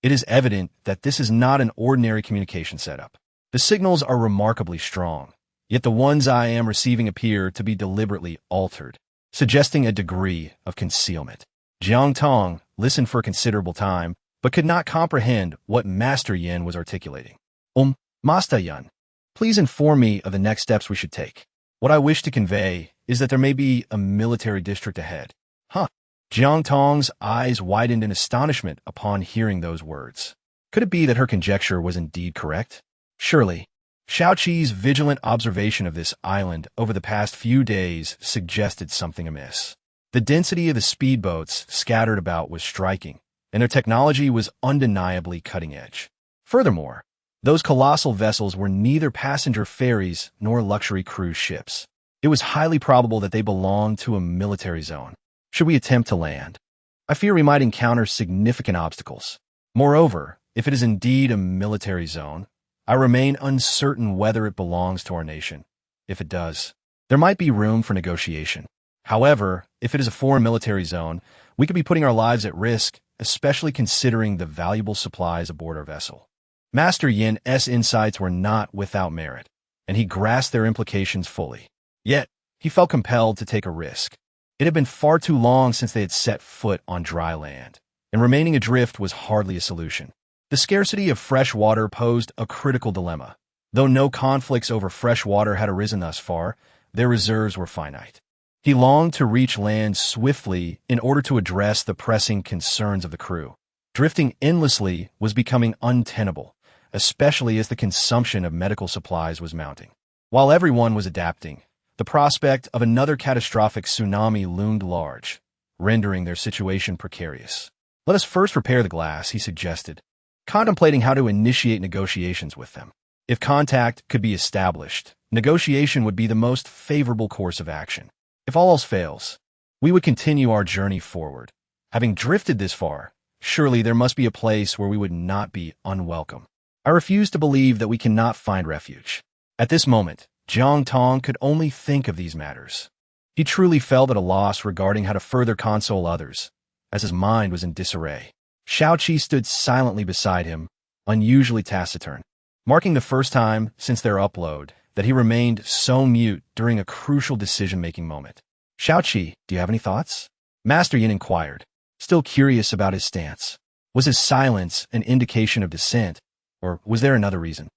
it is evident that this is not an ordinary communication setup. The signals are remarkably strong, yet the ones I am receiving appear to be deliberately altered, suggesting a degree of concealment. Jiang Tong listened for a considerable time, but could not comprehend what Master Yin was articulating. Master Yin, please inform me of the next steps we should take. What I wish to convey is that there may be a military district ahead. Jiang Tong's eyes widened in astonishment upon hearing those words. Could it be that her conjecture was indeed correct? Surely, Xiaoqi's vigilant observation of this island over the past few days suggested something amiss. The density of the speedboats scattered about was striking, and their technology was undeniably cutting edge. Furthermore, those colossal vessels were neither passenger ferries nor luxury cruise ships. It was highly probable that they belonged to a military zone. Should we attempt to land, I fear we might encounter significant obstacles. Moreover, if it is indeed a military zone, I remain uncertain whether it belongs to our nation. If it does, there might be room for negotiation. However, if it is a foreign military zone, we could be putting our lives at risk, especially considering the valuable supplies aboard our vessel. Master Yin's insights were not without merit, and he grasped their implications fully. Yet, he felt compelled to take a risk. It had been far too long since they had set foot on dry land, and remaining adrift was hardly a solution. The scarcity of fresh water posed a critical dilemma. Though no conflicts over fresh water had arisen thus far, their reserves were finite. He longed to reach land swiftly in order to address the pressing concerns of the crew. Drifting endlessly was becoming untenable, especially as the consumption of medical supplies was mounting. While everyone was adapting, the prospect of another catastrophic tsunami loomed large, rendering their situation precarious. Let us first repair the glass, he suggested, contemplating how to initiate negotiations with them. If contact could be established, negotiation would be the most favorable course of action. If all else fails, we would continue our journey forward. Having drifted this far, surely there must be a place where we would not be unwelcome. I refuse to believe that we cannot find refuge. At this moment, Jiang Tong could only think of these matters. He truly felt at a loss regarding how to further console others, as his mind was in disarray. Xiaoqi stood silently beside him, unusually taciturn, marking the first time since their upload that he remained so mute during a crucial decision-making moment. Xiaoqi, do you have any thoughts? Master Yin inquired, still curious about his stance. Was his silence an indication of dissent, or was there another reason?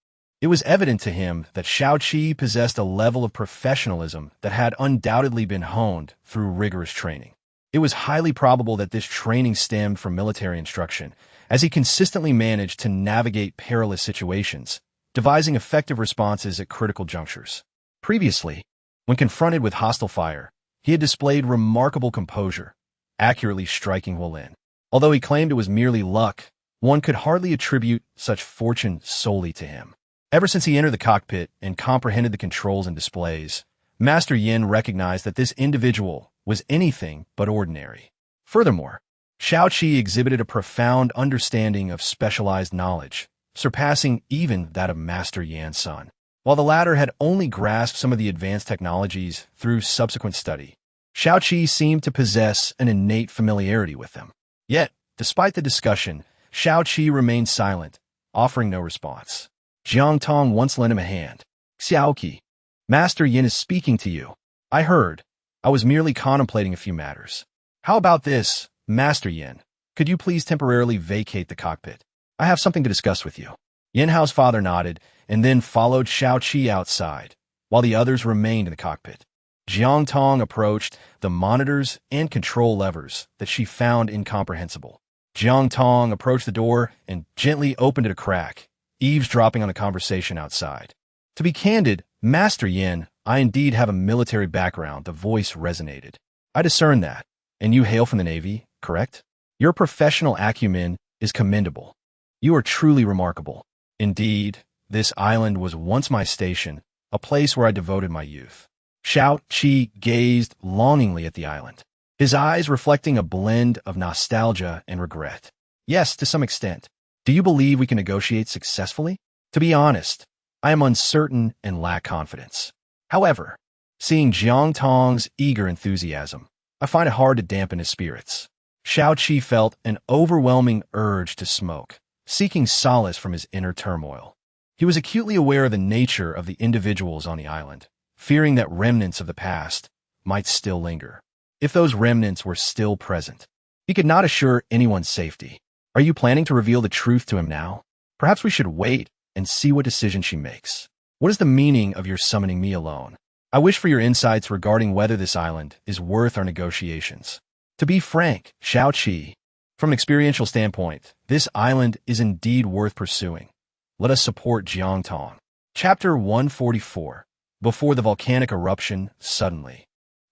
It was evident to him that Xiaoqi possessed a level of professionalism that had undoubtedly been honed through rigorous training. It was highly probable that this training stemmed from military instruction, as he consistently managed to navigate perilous situations, devising effective responses at critical junctures. Previously, when confronted with hostile fire, he had displayed remarkable composure, accurately striking Wu Lin. Although he claimed it was merely luck, one could hardly attribute such fortune solely to him. Ever since he entered the cockpit and comprehended the controls and displays, Master Yin recognized that this individual was anything but ordinary. Furthermore, Xiaoqi exhibited a profound understanding of specialized knowledge, surpassing even that of Master Yan's son. While the latter had only grasped some of the advanced technologies through subsequent study, Xiaoqi seemed to possess an innate familiarity with them. Yet, despite the discussion, Xiaoqi remained silent, offering no response. Jiang Tong once lent him a hand. Xiaoqi, Master Yin is speaking to you. I heard. I was merely contemplating a few matters. How about this, Master Yin? Could you please temporarily vacate the cockpit? I have something to discuss with you. Yin Hao's father nodded and then followed Xiaoqi outside, while the others remained in the cockpit. Jiang Tong approached the monitors and control levers that she found incomprehensible. Jiang Tong approached the door and gently opened it a crack, eavesdropping on the conversation outside. To be candid, Master Yin, I indeed have a military background, the voice resonated. I discern that, and you hail from the Navy, correct? Your professional acumen is commendable. You are truly remarkable. Indeed, this island was once my station, a place where I devoted my youth. Xiaoqi gazed longingly at the island, his eyes reflecting a blend of nostalgia and regret. Yes, to some extent. Do you believe we can negotiate successfully? To be honest, I am uncertain and lack confidence. However, seeing Jiang Tong's eager enthusiasm, I find it hard to dampen his spirits. Xiao Qi felt an overwhelming urge to smoke, seeking solace from his inner turmoil. He was acutely aware of the nature of the individuals on the island, fearing that remnants of the past might still linger. If those remnants were still present, he could not assure anyone's safety. Are you planning to reveal the truth to him now? Perhaps we should wait and see what decision she makes. What is the meaning of your summoning me alone? I wish for your insights regarding whether this island is worth our negotiations. To be frank, Xiao Qi, from an experiential standpoint, this island is indeed worth pursuing. Let us support Jiang Tong. Chapter 144. Before the volcanic eruption, suddenly.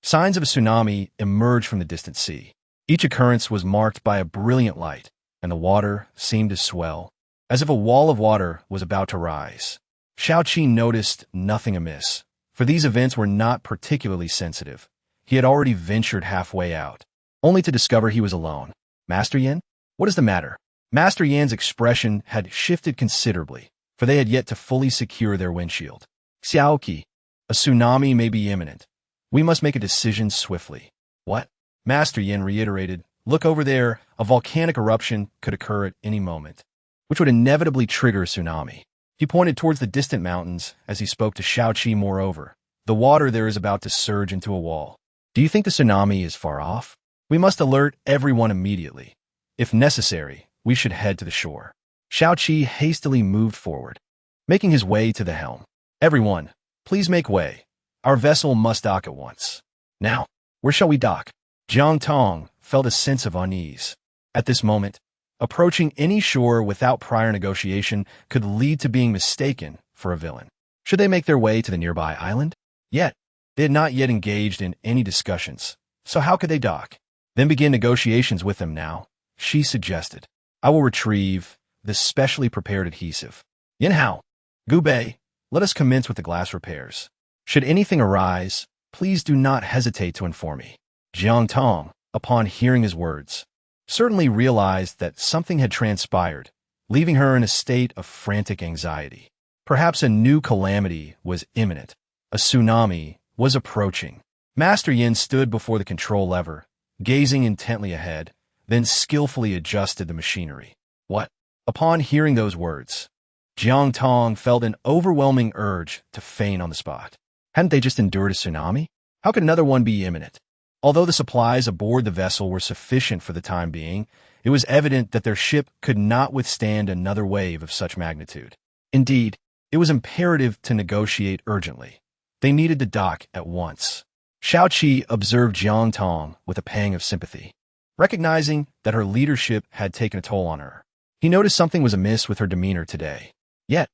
Signs of a tsunami emerged from the distant sea. Each occurrence was marked by a brilliant light, and the water seemed to swell, as if a wall of water was about to rise. Xiao Qi noticed nothing amiss, for these events were not particularly sensitive. He had already ventured halfway out, only to discover he was alone. Master Yan? What is the matter? Master Yan's expression had shifted considerably, for they had yet to fully secure their windshield. Xiao Qi, a tsunami may be imminent. We must make a decision swiftly. What? Master Yan reiterated. Look over there. A volcanic eruption could occur at any moment, which would inevitably trigger a tsunami. He pointed towards the distant mountains as he spoke to Xiao Qi. Moreover, the water there is about to surge into a wall. Do you think the tsunami is far off? We must alert everyone immediately. If necessary, we should head to the shore. Xiao Qi hastily moved forward, making his way to the helm. Everyone, please make way. Our vessel must dock at once. Now, where shall we dock? Jiang Tong felt a sense of unease. At this moment, approaching any shore without prior negotiation could lead to being mistaken for a villain. Should they make their way to the nearby island? Yet, they had not yet engaged in any discussions, so how could they dock? Then begin negotiations with them now, she suggested. I will retrieve the specially prepared adhesive. Yin Hao, Gu Bei, let us commence with the glass repairs. Should anything arise, please do not hesitate to inform me. Jiang Tong, upon hearing his words, certainly realized that something had transpired, leaving her in a state of frantic anxiety. Perhaps a new calamity was imminent. A tsunami was approaching. Master Yin stood before the control lever, gazing intently ahead, then skillfully adjusted the machinery. What? Upon hearing those words, Jiang Tong felt an overwhelming urge to faint on the spot. Hadn't they just endured a tsunami? How could another one be imminent? Although the supplies aboard the vessel were sufficient for the time being, it was evident that their ship could not withstand another wave of such magnitude. Indeed, it was imperative to negotiate urgently. They needed to dock at once. Xiao Qi observed Jiang Tong with a pang of sympathy, recognizing that her leadership had taken a toll on her. He noticed something was amiss with her demeanor today. Yet,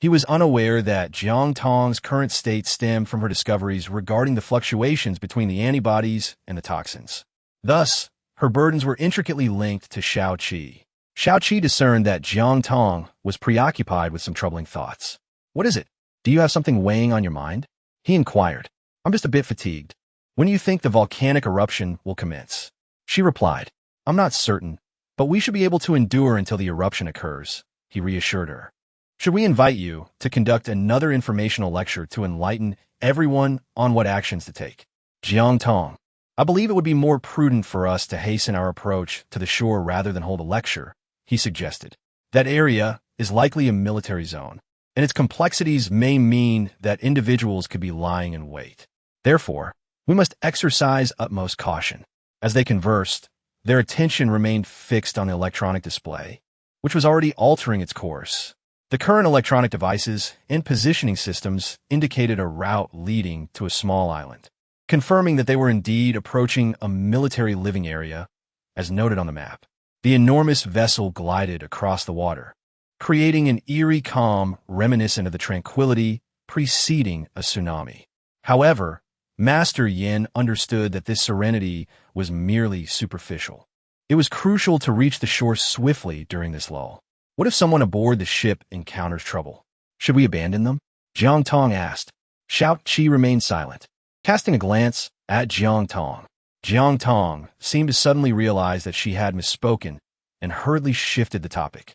he was unaware that Jiang Tong's current state stemmed from her discoveries regarding the fluctuations between the antibodies and the toxins. Thus, her burdens were intricately linked to Xiao Qi. Xiao Qi discerned that Jiang Tong was preoccupied with some troubling thoughts. What is it? Do you have something weighing on your mind? He inquired. I'm just a bit fatigued. When do you think the volcanic eruption will commence? She replied. I'm not certain, but we should be able to endure until the eruption occurs, he reassured her. Should we invite you to conduct another informational lecture to enlighten everyone on what actions to take? Jiang Tong, I believe it would be more prudent for us to hasten our approach to the shore rather than hold a lecture, he suggested. That area is likely a military zone, and its complexities may mean that individuals could be lying in wait. Therefore, we must exercise utmost caution. As they conversed, their attention remained fixed on the electronic display, which was already altering its course. The current electronic devices and positioning systems indicated a route leading to a small island, confirming that they were indeed approaching a military living area, as noted on the map. The enormous vessel glided across the water, creating an eerie calm reminiscent of the tranquility preceding a tsunami. However, Master Yin understood that this serenity was merely superficial. It was crucial to reach the shore swiftly during this lull. What if someone aboard the ship encounters trouble? Should we abandon them? Jiang Tong asked. Xiao Qi remained silent, casting a glance at Jiang Tong. Jiang Tong seemed to suddenly realize that she had misspoken and hurriedly shifted the topic.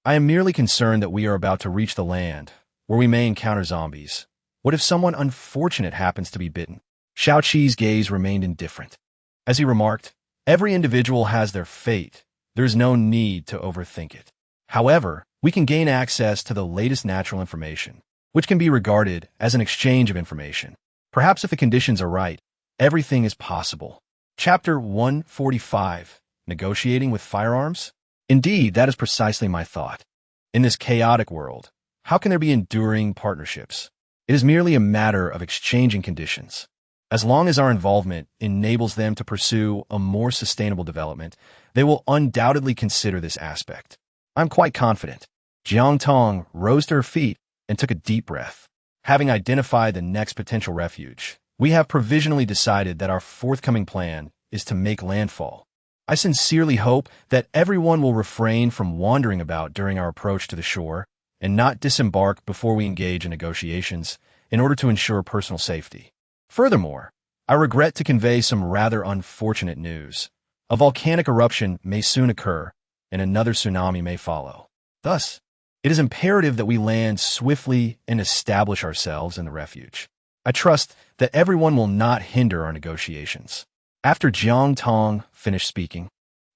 I am merely concerned that we are about to reach the land, where we may encounter zombies. What if someone unfortunate happens to be bitten? Xiao Qi's gaze remained indifferent. As he remarked, every individual has their fate. There is no need to overthink it. However, we can gain access to the latest natural information, which can be regarded as an exchange of information. Perhaps if the conditions are right, everything is possible. Chapter 145, Negotiating with Firearms? Indeed, that is precisely my thought. In this chaotic world, how can there be enduring partnerships? It is merely a matter of exchanging conditions. As long as our involvement enables them to pursue a more sustainable development, they will undoubtedly consider this aspect. I'm quite confident. Jiang Tong rose to her feet and took a deep breath. Having identified the next potential refuge, we have provisionally decided that our forthcoming plan is to make landfall. I sincerely hope that everyone will refrain from wandering about during our approach to the shore and not disembark before we engage in negotiations in order to ensure personal safety. Furthermore, I regret to convey some rather unfortunate news. A volcanic eruption may soon occur, and another tsunami may follow. Thus, it is imperative that we land swiftly and establish ourselves in the refuge. I trust that everyone will not hinder our negotiations. After Jiang Tong finished speaking,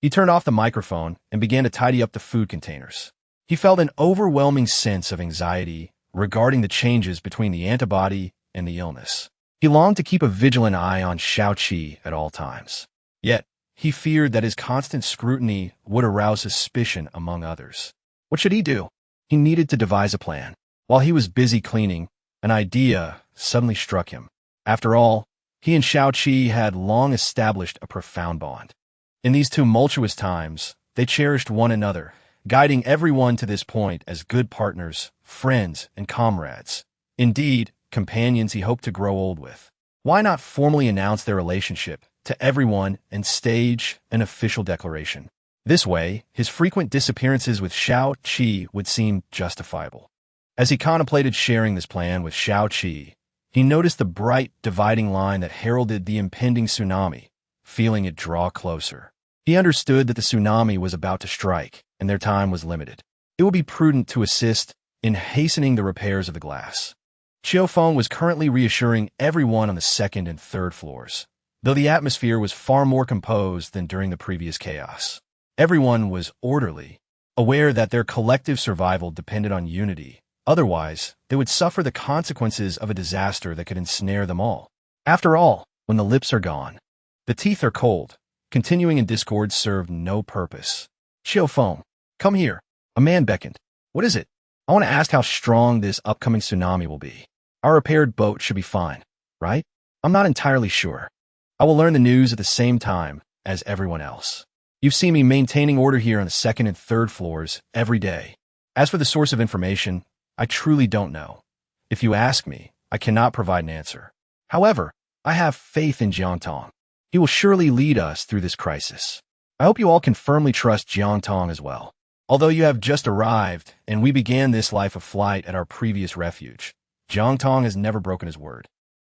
he turned off the microphone and began to tidy up the food containers. He felt an overwhelming sense of anxiety regarding the changes between the antibody and the illness. He longed to keep a vigilant eye on Xiao Qi at all times. Yet, he feared that his constant scrutiny would arouse suspicion among others. What should he do? He needed to devise a plan. While he was busy cleaning, an idea suddenly struck him. After all, he and Xiao Qi had long established a profound bond. In these tumultuous times, they cherished one another, guiding everyone to this point as good partners, friends, and comrades. Indeed, companions he hoped to grow old with. Why not formally announce their relationship to everyone and stage an official declaration? This way, his frequent disappearances with Xiao Qi would seem justifiable. As he contemplated sharing this plan with Xiao Qi, he noticed the bright dividing line that heralded the impending tsunami, feeling it draw closer. He understood that the tsunami was about to strike, and their time was limited. It would be prudent to assist in hastening the repairs of the glass. Qiu Feng was currently reassuring everyone on the second and third floors, though the atmosphere was far more composed than during the previous chaos. Everyone was orderly, aware that their collective survival depended on unity. Otherwise, they would suffer the consequences of a disaster that could ensnare them all. After all, when the lips are gone, the teeth are cold. Continuing in discord served no purpose. Qiu Feng, come here. A man beckoned. What is it? I want to ask how strong this upcoming tsunami will be. Our repaired boat should be fine, right? I'm not entirely sure. I will learn the news at the same time as everyone else. You've seen me maintaining order here on the second and third floors every day. As for the source of information, I truly don't know. If you ask me, I cannot provide an answer. However, I have faith in Jiang Tong. He will surely lead us through this crisis. I hope you all can firmly trust Jiang Tong as well. Although you have just arrived, and we began this life of flight at our previous refuge, Jiang Tong has never broken his word.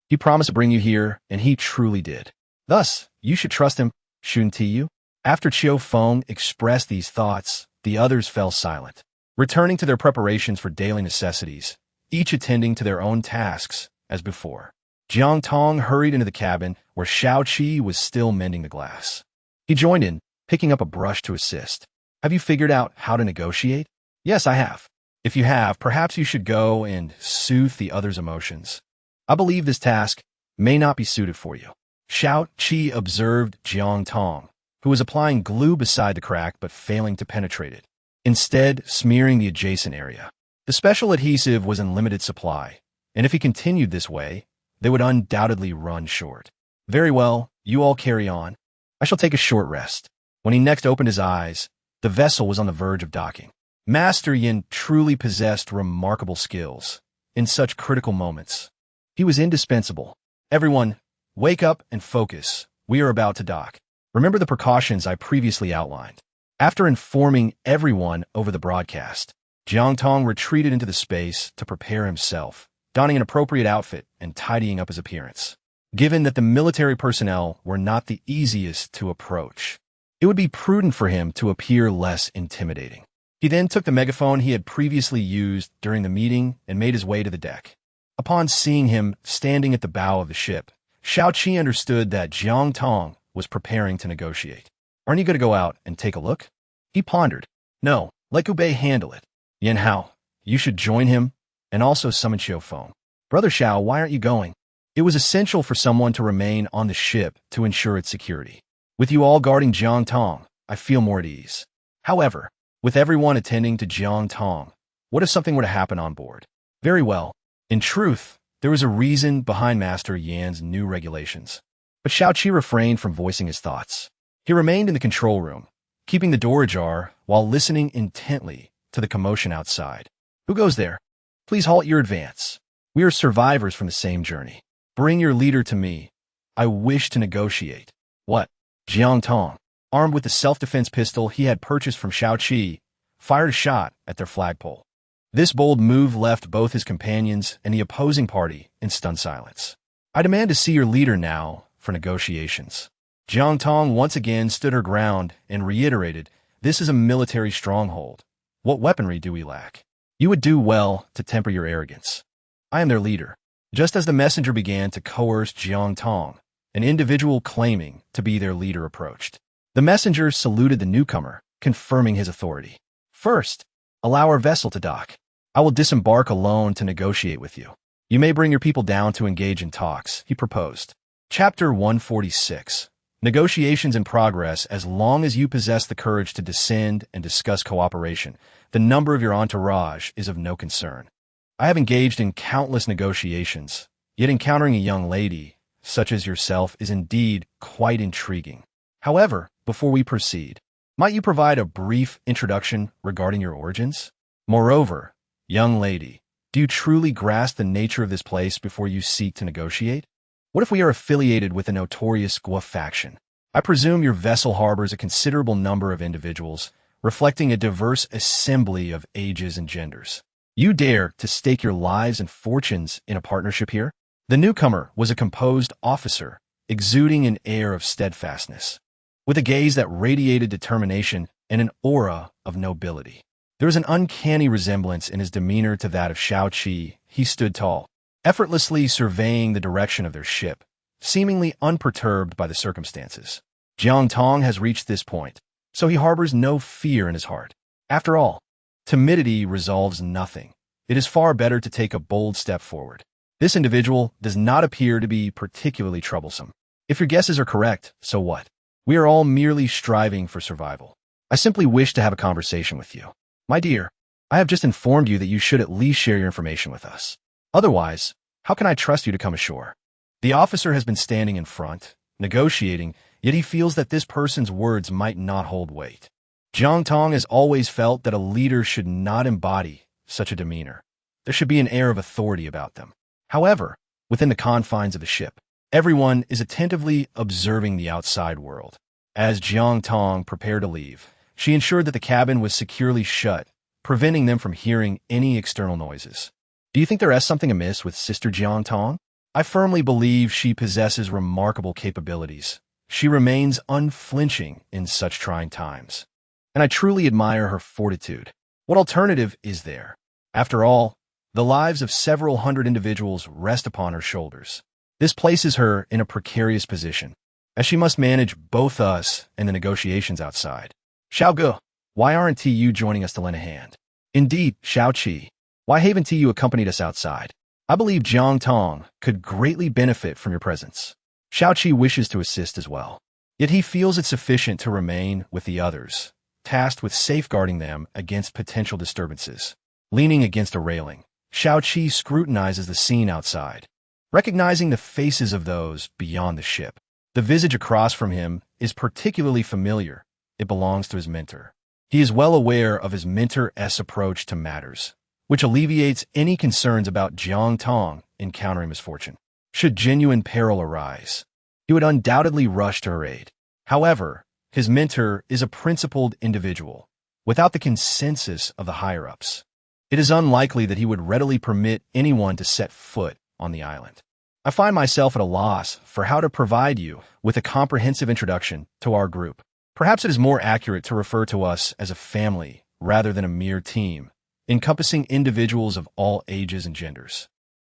He promised to bring you here, and he truly did. Thus, you should trust him, shouldn't you? After Qiu Feng expressed these thoughts, the others fell silent, returning to their preparations for daily necessities, each attending to their own tasks as before. Jiang Tong hurried into the cabin where Xiao Qi was still mending the glass. He joined in, picking up a brush to assist. Have you figured out how to negotiate? Yes, I have. If you have, perhaps you should go and soothe the other's emotions. I believe this task may not be suited for you. Xiao Qi observed Jiang Tong, who was applying glue beside the crack but failing to penetrate it, instead smearing the adjacent area. The special adhesive was in limited supply, and if he continued this way, they would undoubtedly run short. Very well, you all carry on. I shall take a short rest. When he next opened his eyes, the vessel was on the verge of docking. Master Yin truly possessed remarkable skills in such critical moments. He was indispensable. Everyone, wake up and focus. We are about to dock. Remember the precautions I previously outlined. After informing everyone over the broadcast, Jiang Tong retreated into the space to prepare himself, donning an appropriate outfit and tidying up his appearance. Given that the military personnel were not the easiest to approach, it would be prudent for him to appear less intimidating. He then took the megaphone he had previously used during the meeting and made his way to the deck. Upon seeing him standing at the bow of the ship, Xiaoqi understood that Jiang Tong was preparing to negotiate. "Aren't you going to go out and take a look?" He pondered. "No, let Gu Bei handle it. Yan Hao, you should join him, and also summon Xiao Feng." "Brother Xiao, why aren't you going?" It was essential for someone to remain on the ship to ensure its security. "With you all guarding Jiang Tong, I feel more at ease. However, with everyone attending to Jiang Tong, what if something were to happen on board?" "Very well." In truth, there was a reason behind Master Yan's new regulations. But Xiaoqi refrained from voicing his thoughts. He remained in the control room, keeping the door ajar while listening intently to the commotion outside. "Who goes there? Please halt your advance. We are survivors from the same journey. Bring your leader to me. I wish to negotiate." "What?" Jiang Tong, armed with the self-defense pistol he had purchased from Xiaoqi, fired a shot at their flagpole. This bold move left both his companions and the opposing party in stunned silence. "I demand to see your leader now for negotiations." Jiang Tong once again stood her ground and reiterated, "This is a military stronghold. What weaponry do we lack? You would do well to temper your arrogance. I am their leader." Just as the messenger began to coerce Jiang Tong, an individual claiming to be their leader approached. The messenger saluted the newcomer, confirming his authority. "First, allow our vessel to dock. I will disembark alone to negotiate with you. You may bring your people down to engage in talks," he proposed. Chapter 146. Negotiations in progress. As long as you possess the courage to descend and discuss cooperation, the number of your entourage is of no concern. I have engaged in countless negotiations, yet encountering a young lady, such as yourself, is indeed quite intriguing. However, before we proceed, might you provide a brief introduction regarding your origins? Moreover, young lady, do you truly grasp the nature of this place before you seek to negotiate? What if we are affiliated with the notorious Guo faction? I presume your vessel harbors a considerable number of individuals, reflecting a diverse assembly of ages and genders. You dare to stake your lives and fortunes in a partnership here? The newcomer was a composed officer, exuding an air of steadfastness, with a gaze that radiated determination and an aura of nobility. There was an uncanny resemblance in his demeanor to that of Xiaoqi. He stood tall, effortlessly surveying the direction of their ship, seemingly unperturbed by the circumstances. Jiang Tong has reached this point, so he harbors no fear in his heart. After all, timidity resolves nothing. It is far better to take a bold step forward. This individual does not appear to be particularly troublesome. If your guesses are correct, so what? We are all merely striving for survival. I simply wish to have a conversation with you. My dear, I have just informed you that you should at least share your information with us. Otherwise, how can I trust you to come ashore? The officer has been standing in front, negotiating, yet he feels that this person's words might not hold weight. Jiang Tong has always felt that a leader should not embody such a demeanor. There should be an air of authority about them. However, within the confines of the ship, everyone is attentively observing the outside world. As Jiang Tong prepared to leave, she ensured that the cabin was securely shut, preventing them from hearing any external noises. Do you think there is something amiss with Sister Jiang Tong? I firmly believe she possesses remarkable capabilities. She remains unflinching in such trying times, and I truly admire her fortitude. What alternative is there? After all, the lives of several hundred individuals rest upon her shoulders. This places her in a precarious position, as she must manage both us and the negotiations outside. Xiaoge, why aren't you joining us to lend a hand? Indeed, Xiaoqi, why haven't you accompanied us outside? I believe Jiang Tong could greatly benefit from your presence. Xiaoqi wishes to assist as well, yet he feels it sufficient to remain with the others, tasked with safeguarding them against potential disturbances. Leaning against a railing, Xiaoqi scrutinizes the scene outside, recognizing the faces of those beyond the ship. The visage across from him is particularly familiar. It belongs to his mentor. He is well aware of his mentor's approach to matters, which alleviates any concerns about Jiang Tong encountering misfortune. Should genuine peril arise, he would undoubtedly rush to her aid. However, his mentor is a principled individual, without the consensus of the higher-ups. It is unlikely that he would readily permit anyone to set foot on the island. I find myself at a loss for how to provide you with a comprehensive introduction to our group. Perhaps it is more accurate to refer to us as a family rather than a mere team, encompassing individuals of all ages and genders.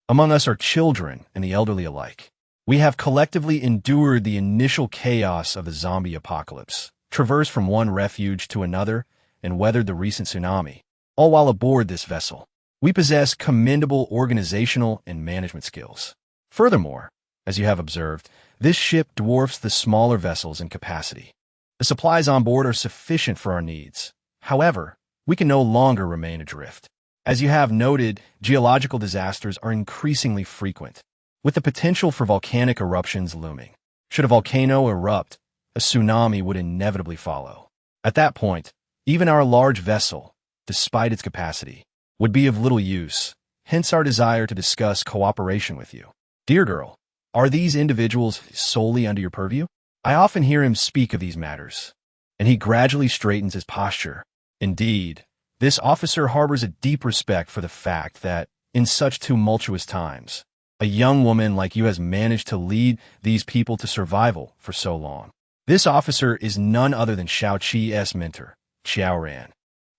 Among us are children and the elderly alike. We have collectively endured the initial chaos of the zombie apocalypse, traversed from one refuge to another, and weathered the recent tsunami, all while aboard this vessel. We possess commendable organizational and management skills. Furthermore, as you have observed, this ship dwarfs the smaller vessels in capacity. The supplies on board are sufficient for our needs. However, we can no longer remain adrift. As you have noted, geological disasters are increasingly frequent, with the potential for volcanic eruptions looming. Should a volcano erupt, a tsunami would inevitably follow. At that point, even our large vessel, despite its capacity, would be of little use, hence our desire to discuss cooperation with you. Dear girl, are these individuals solely under your purview? I often hear him speak of these matters, and he gradually straightens his posture. Indeed, this officer harbors a deep respect for the fact that, in such tumultuous times, a young woman like you has managed to lead these people to survival for so long. This officer is none other than Shao Qi's mentor, Xiao Ran,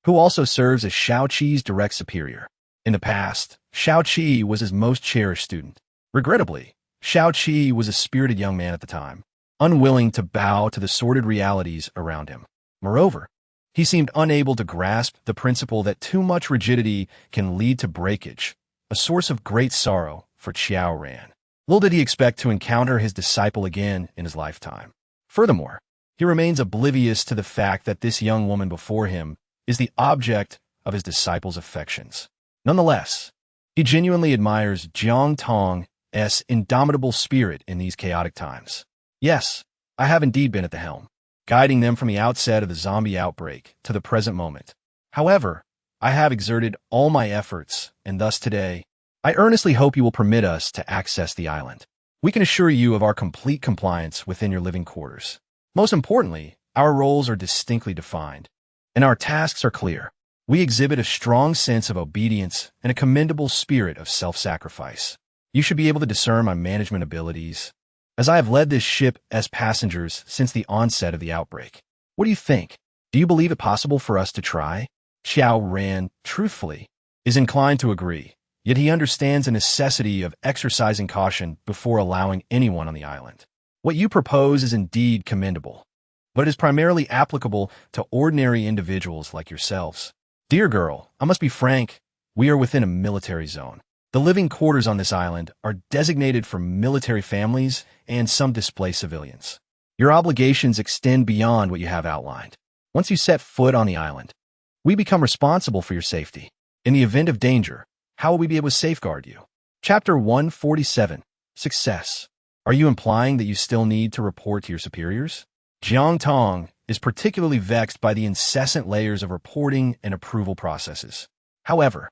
who also serves as Shao Qi's direct superior. In the past, Shao Qi was his most cherished student. Regrettably, Shao Qi was a spirited young man at the time, unwilling to bow to the sordid realities around him. Moreover, he seemed unable to grasp the principle that too much rigidity can lead to breakage, a source of great sorrow for Xiao Ran. Little did he expect to encounter his disciple again in his lifetime. Furthermore, he remains oblivious to the fact that this young woman before him is the object of his disciple's affections. Nonetheless, he genuinely admires Jiang Tong's indomitable spirit in these chaotic times. Yes, I have indeed been at the helm, guiding them from the outset of the zombie outbreak to the present moment. However, I have exerted all my efforts, and thus today, I earnestly hope you will permit us to access the island. We can assure you of our complete compliance within your living quarters. Most importantly, our roles are distinctly defined, and our tasks are clear. We exhibit a strong sense of obedience and a commendable spirit of self-sacrifice. You should be able to discern my management abilities, as I have led this ship as passengers since the onset of the outbreak. What do you think? Do you believe it possible for us to try? Xiao Ran, truthfully, is inclined to agree, yet he understands the necessity of exercising caution before allowing anyone on the island. What you propose is indeed commendable, but it is primarily applicable to ordinary individuals like yourselves. Dear girl, I must be frank, we are within a military zone. The living quarters on this island are designated for military families and some displaced civilians. Your obligations extend beyond what you have outlined. Once you set foot on the island, we become responsible for your safety. In the event of danger, how will we be able to safeguard you? Chapter 147. Success. Are you implying that you still need to report to your superiors? Jiang Tong is particularly vexed by the incessant layers of reporting and approval processes. However,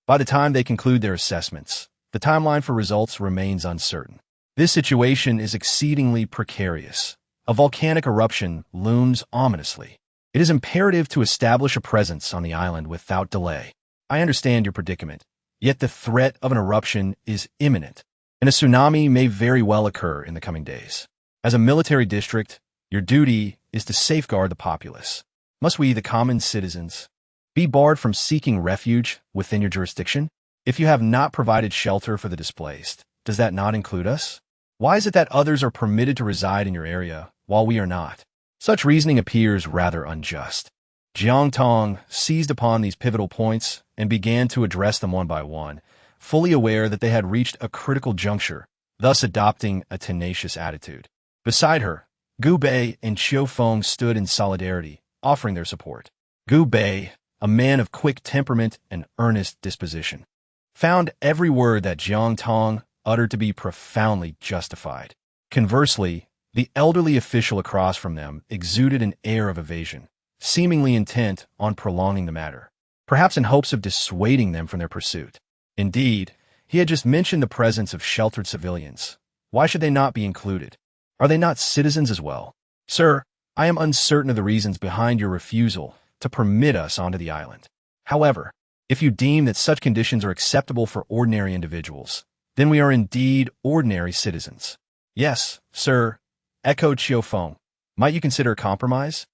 by the time they conclude their assessments, the timeline for results remains uncertain. This situation is exceedingly precarious. A volcanic eruption looms ominously. It is imperative to establish a presence on the island without delay. I understand your predicament, yet the threat of an eruption is imminent, and a tsunami may very well occur in the coming days. As a military district, your duty is to safeguard the populace. Must we, the common citizens, be barred from seeking refuge within your jurisdiction? If you have not provided shelter for the displaced, does that not include us? Why is it that others are permitted to reside in your area while we are not? Such reasoning appears rather unjust. Jiang Tong seized upon these pivotal points and began to address them one by one, fully aware that they had reached a critical juncture, thus adopting a tenacious attitude. Beside her, Gu Bei and Qiu Feng stood in solidarity, offering their support. Gu Bei, a man of quick temperament and earnest disposition, found every word that Jiang Tong uttered to be profoundly justified. Conversely, the elderly official across from them exuded an air of evasion, seemingly intent on prolonging the matter, perhaps in hopes of dissuading them from their pursuit. Indeed, he had just mentioned the presence of sheltered civilians. Why should they not be included? Are they not citizens as well? Sir, I am uncertain of the reasons behind your refusal to permit us onto the island. However, if you deem that such conditions are acceptable for ordinary individuals, then we are indeed ordinary citizens. Yes, sir, echoed Qiu Feng. Might you consider a compromise?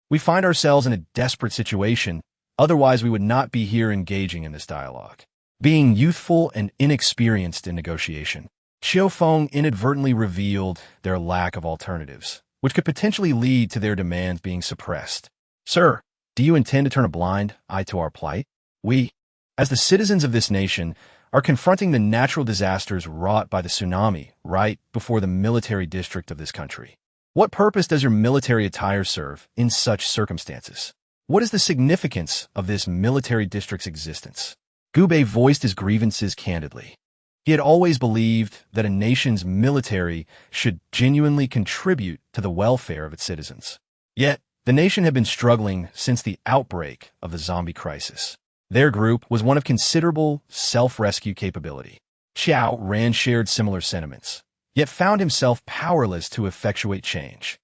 We find ourselves in a desperate situation, Otherwise, we would not be here engaging in this dialogue. Being youthful and inexperienced in negotiation, Xiaofeng inadvertently revealed their lack of alternatives, which could potentially lead to their demands being suppressed. Sir, do you intend to turn a blind eye to our plight? We, as the citizens of this nation, are confronting the natural disasters wrought by the tsunami right before the military district of this country. What purpose does your military attire serve in such circumstances? What is the significance of this military district's existence? Gubei voiced his grievances candidly. He had always believed that a nation's military should genuinely contribute to the welfare of its citizens. Yet, the nation had been struggling since the outbreak of the zombie crisis. Their group was one of considerable self-rescue capability. Xiao Ran shared similar sentiments, yet found himself powerless to effectuate change.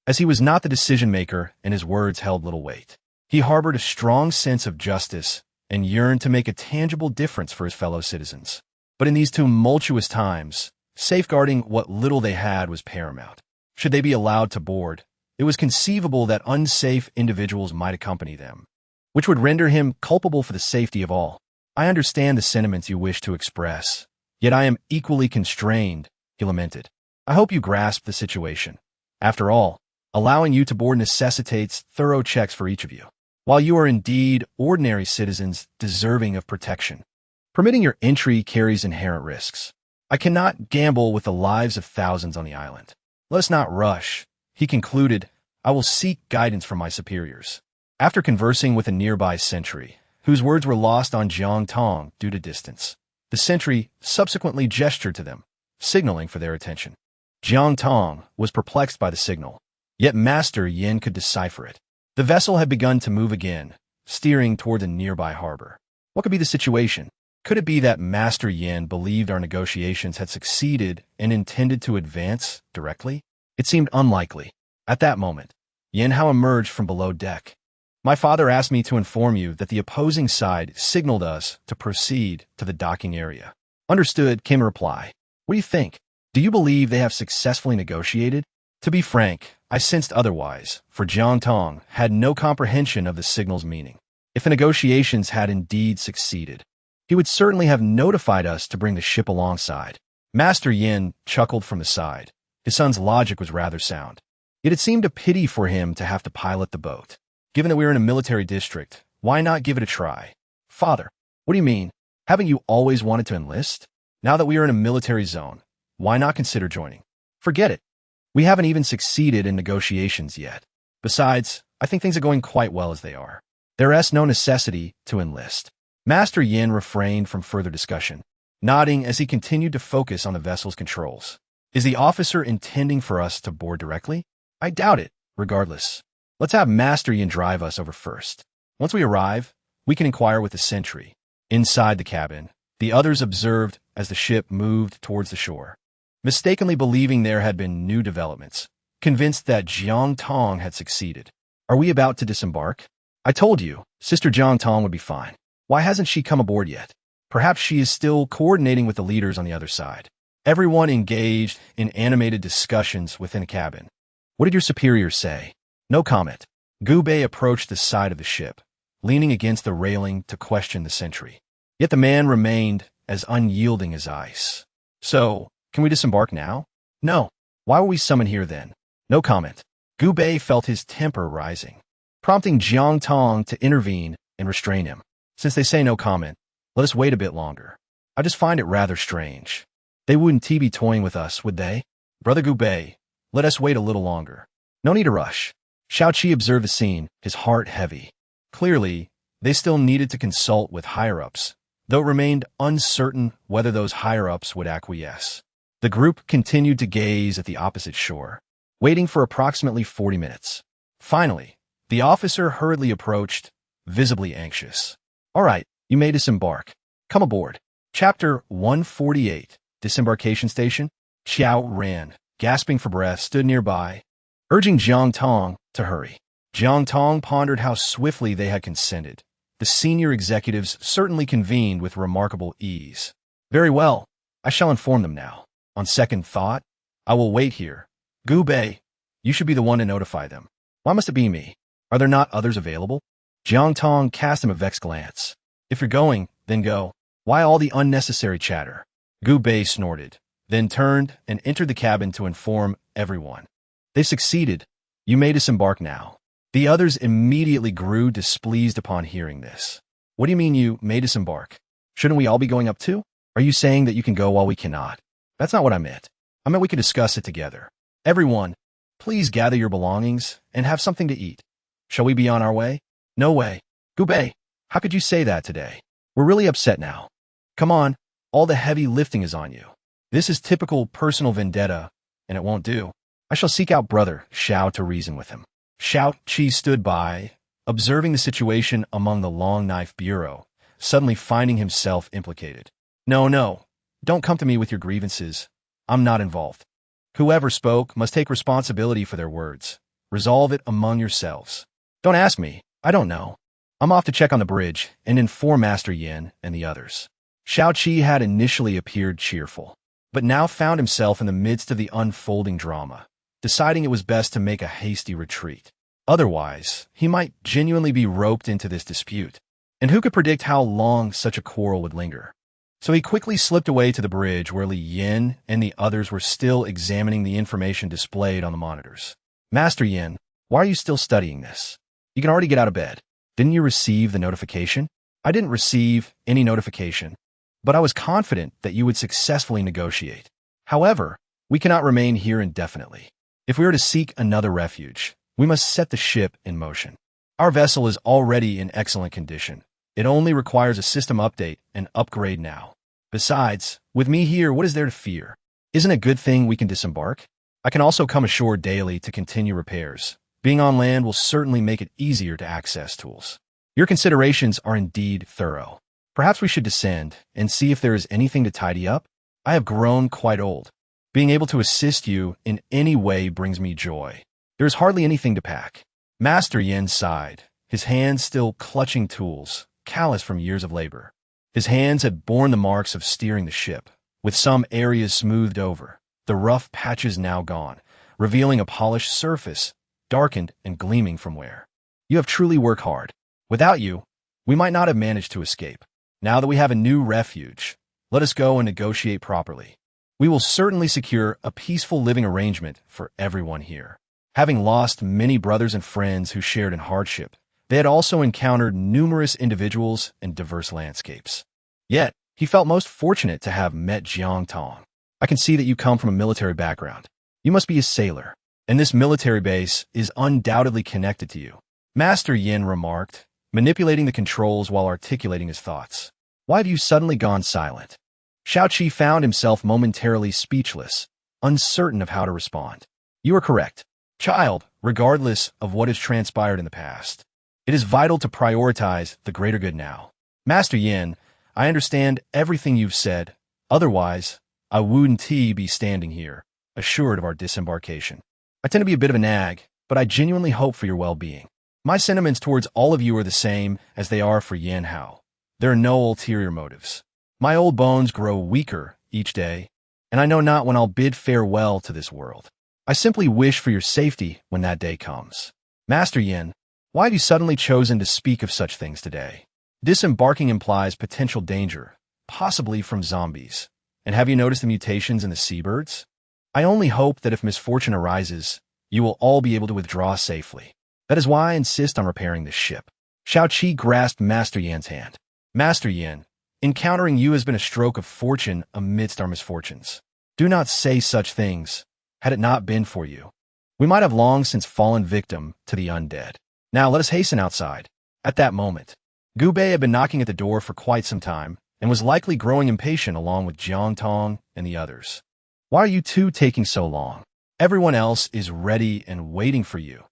As he was not the decision-maker and his words held little weight, he harbored a strong sense of justice and yearned to make a tangible difference for his fellow citizens. But in these tumultuous times, safeguarding what little they had was paramount. Should they be allowed to board, it was conceivable that unsafe individuals might accompany them, which would render him culpable for the safety of all. I understand the sentiments you wish to express, yet I am equally constrained, he lamented. I hope you grasp the situation. After all, allowing you to board necessitates thorough checks for each of you, while you are indeed ordinary citizens deserving of protection. Permitting your entry carries inherent risks. I cannot gamble with the lives of thousands on the island. Let us not rush. He concluded, I will seek guidance from my superiors. After conversing with a nearby sentry, whose words were lost on Jiang Tong due to distance, the sentry subsequently gestured to them, signaling for their attention. Jiang Tong was perplexed by the signal, yet Master Yin could decipher it. The vessel had begun to move again, steering toward a nearby harbor. What could be the situation? Could it be that Master Yin believed our negotiations had succeeded and intended to advance directly? It seemed unlikely. At that moment, Yin Hao emerged from below deck. My father asked me to inform you that the opposing side signaled us to proceed to the docking area. Understood, came a reply. What do you think? Do you believe they have successfully negotiated? To be frank, I sensed otherwise, for Jiang Tong had no comprehension of the signal's meaning. If the negotiations had indeed succeeded, he would certainly have notified us to bring the ship alongside. Master Yin chuckled from the side. His son's logic was rather sound. Yet it seemed a pity for him to have to pilot the boat. Given that we were in a military district, why not give it a try? Father, what do you mean? Haven't you always wanted to enlist? Now that we are in a military zone, why not consider joining? Forget it. We haven't even succeeded in negotiations yet. Besides, I think things are going quite well as they are. There is no necessity to enlist. Master Yin refrained from further discussion, nodding as he continued to focus on the vessel's controls. Is the officer intending for us to board directly? I doubt it. Regardless, let's have Master Yin drive us over first. Once we arrive, we can inquire with the sentry. Inside the cabin, the others observed as the ship moved towards the shore, mistakenly believing there had been new developments, convinced that Jiang Tong had succeeded. Are we about to disembark? I told you, Sister Jiang Tong would be fine. Why hasn't she come aboard yet? Perhaps she is still coordinating with the leaders on the other side. Everyone engaged in animated discussions within the cabin. What did your superiors say? No comment. Gubei approached the side of the ship, leaning against the railing to question the sentry. Yet the man remained as unyielding as ice. So, can we disembark now? No. Why were we summoned here then? No comment. Gubei felt his temper rising, prompting Jiang Tong to intervene and restrain him. Since they say no comment, let us wait a bit longer. I just find it rather strange. They wouldn't be toying with us, would they? Brother Gubei, let us wait a little longer. No need to rush. Xiaoqi observed the scene, his heart heavy. Clearly, they still needed to consult with higher-ups, though it remained uncertain whether those higher-ups would acquiesce. The group continued to gaze at the opposite shore, waiting for approximately 40 minutes. Finally, the officer hurriedly approached, visibly anxious. All right, you may disembark. Come aboard. Chapter 148. Disembarkation Station. Xiao Ran, gasping for breath, stood nearby, urging Jiang Tong to hurry. Jiang Tong pondered how swiftly they had consented. The senior executives certainly convened with remarkable ease. Very well, I shall inform them now. On second thought, I will wait here. Gubei, you should be the one to notify them. Why must it be me? Are there not others available? Jiang Tong cast him a vexed glance. If you're going, then go. Why all the unnecessary chatter? Gu Bei snorted, then turned and entered the cabin to inform everyone. They've succeeded. You may disembark now. The others immediately grew displeased upon hearing this. What do you mean you may disembark? Shouldn't we all be going up too? Are you saying that you can go while we cannot? That's not what I meant. I meant we could discuss it together. Everyone, please gather your belongings and have something to eat. Shall we be on our way? No way. Gu Bei, how could you say that today? We're really upset now. Come on, all the heavy lifting is on you. This is typical personal vendetta, and it won't do. I shall seek out brother Xiao to reason with him. Xiao Qi stood by, observing the situation among the long knife bureau, suddenly finding himself implicated. No, don't come to me with your grievances. I'm not involved. Whoever spoke must take responsibility for their words. Resolve it among yourselves. Don't ask me. I don't know. I'm off to check on the bridge and inform Master Yin and the others. Xiao Qi had initially appeared cheerful, but now found himself in the midst of the unfolding drama, deciding it was best to make a hasty retreat. Otherwise, he might genuinely be roped into this dispute, and who could predict how long such a quarrel would linger? So he quickly slipped away to the bridge where Li Yin and the others were still examining the information displayed on the monitors. Master Yin, why are you still studying this? You can already get out of bed. Didn't you receive the notification? I didn't receive any notification, but I was confident that you would successfully negotiate. However, we cannot remain here indefinitely. If we are to seek another refuge, we must set the ship in motion. Our vessel is already in excellent condition. It only requires a system update and upgrade now. Besides, with me here, what is there to fear? Isn't it a good thing we can disembark? I can also come ashore daily to continue repairs. Being on land will certainly make it easier to access tools. Your considerations are indeed thorough. Perhaps we should descend and see if there is anything to tidy up. I have grown quite old. Being able to assist you in any way brings me joy. There is hardly anything to pack. Master Yin sighed, his hands still clutching tools, callous from years of labor. His hands had borne the marks of steering the ship, with some areas smoothed over, the rough patches now gone, revealing a polished surface, darkened and gleaming from wear. You have truly worked hard. Without you, we might not have managed to escape. Now that we have a new refuge, let us go and negotiate properly. We will certainly secure a peaceful living arrangement for everyone here. Having lost many brothers and friends who shared in hardship, they had also encountered numerous individuals and diverse landscapes. Yet, he felt most fortunate to have met Jiang Tong. I can see that you come from a military background. You must be a sailor, and this military base is undoubtedly connected to you. Master Yin remarked, manipulating the controls while articulating his thoughts. Why have you suddenly gone silent? Xiao Qi found himself momentarily speechless, uncertain of how to respond. You are correct, child, regardless of what has transpired in the past. It is vital to prioritize the greater good now. Master Yin, I understand everything you've said. Otherwise, I wouldn't be standing here, assured of our disembarkation. I tend to be a bit of a nag, but I genuinely hope for your well-being. My sentiments towards all of you are the same as they are for Yan Hao. There are no ulterior motives. My old bones grow weaker each day, and I know not when I'll bid farewell to this world. I simply wish for your safety when that day comes. Master Yin, why have you suddenly chosen to speak of such things today? Disembarking implies potential danger, possibly from zombies. And have you noticed the mutations in the seabirds? I only hope that if misfortune arises, you will all be able to withdraw safely. That is why I insist on repairing this ship. Xiao Qi grasped Master Yan's hand. Master Yin, encountering you has been a stroke of fortune amidst our misfortunes. Do not say such things. Had it not been for you, we might have long since fallen victim to the undead. Now let us hasten outside. At that moment, Gu Bei had been knocking at the door for quite some time and was likely growing impatient along with Jiang Tong and the others. Why are you two taking so long? Everyone else is ready and waiting for you.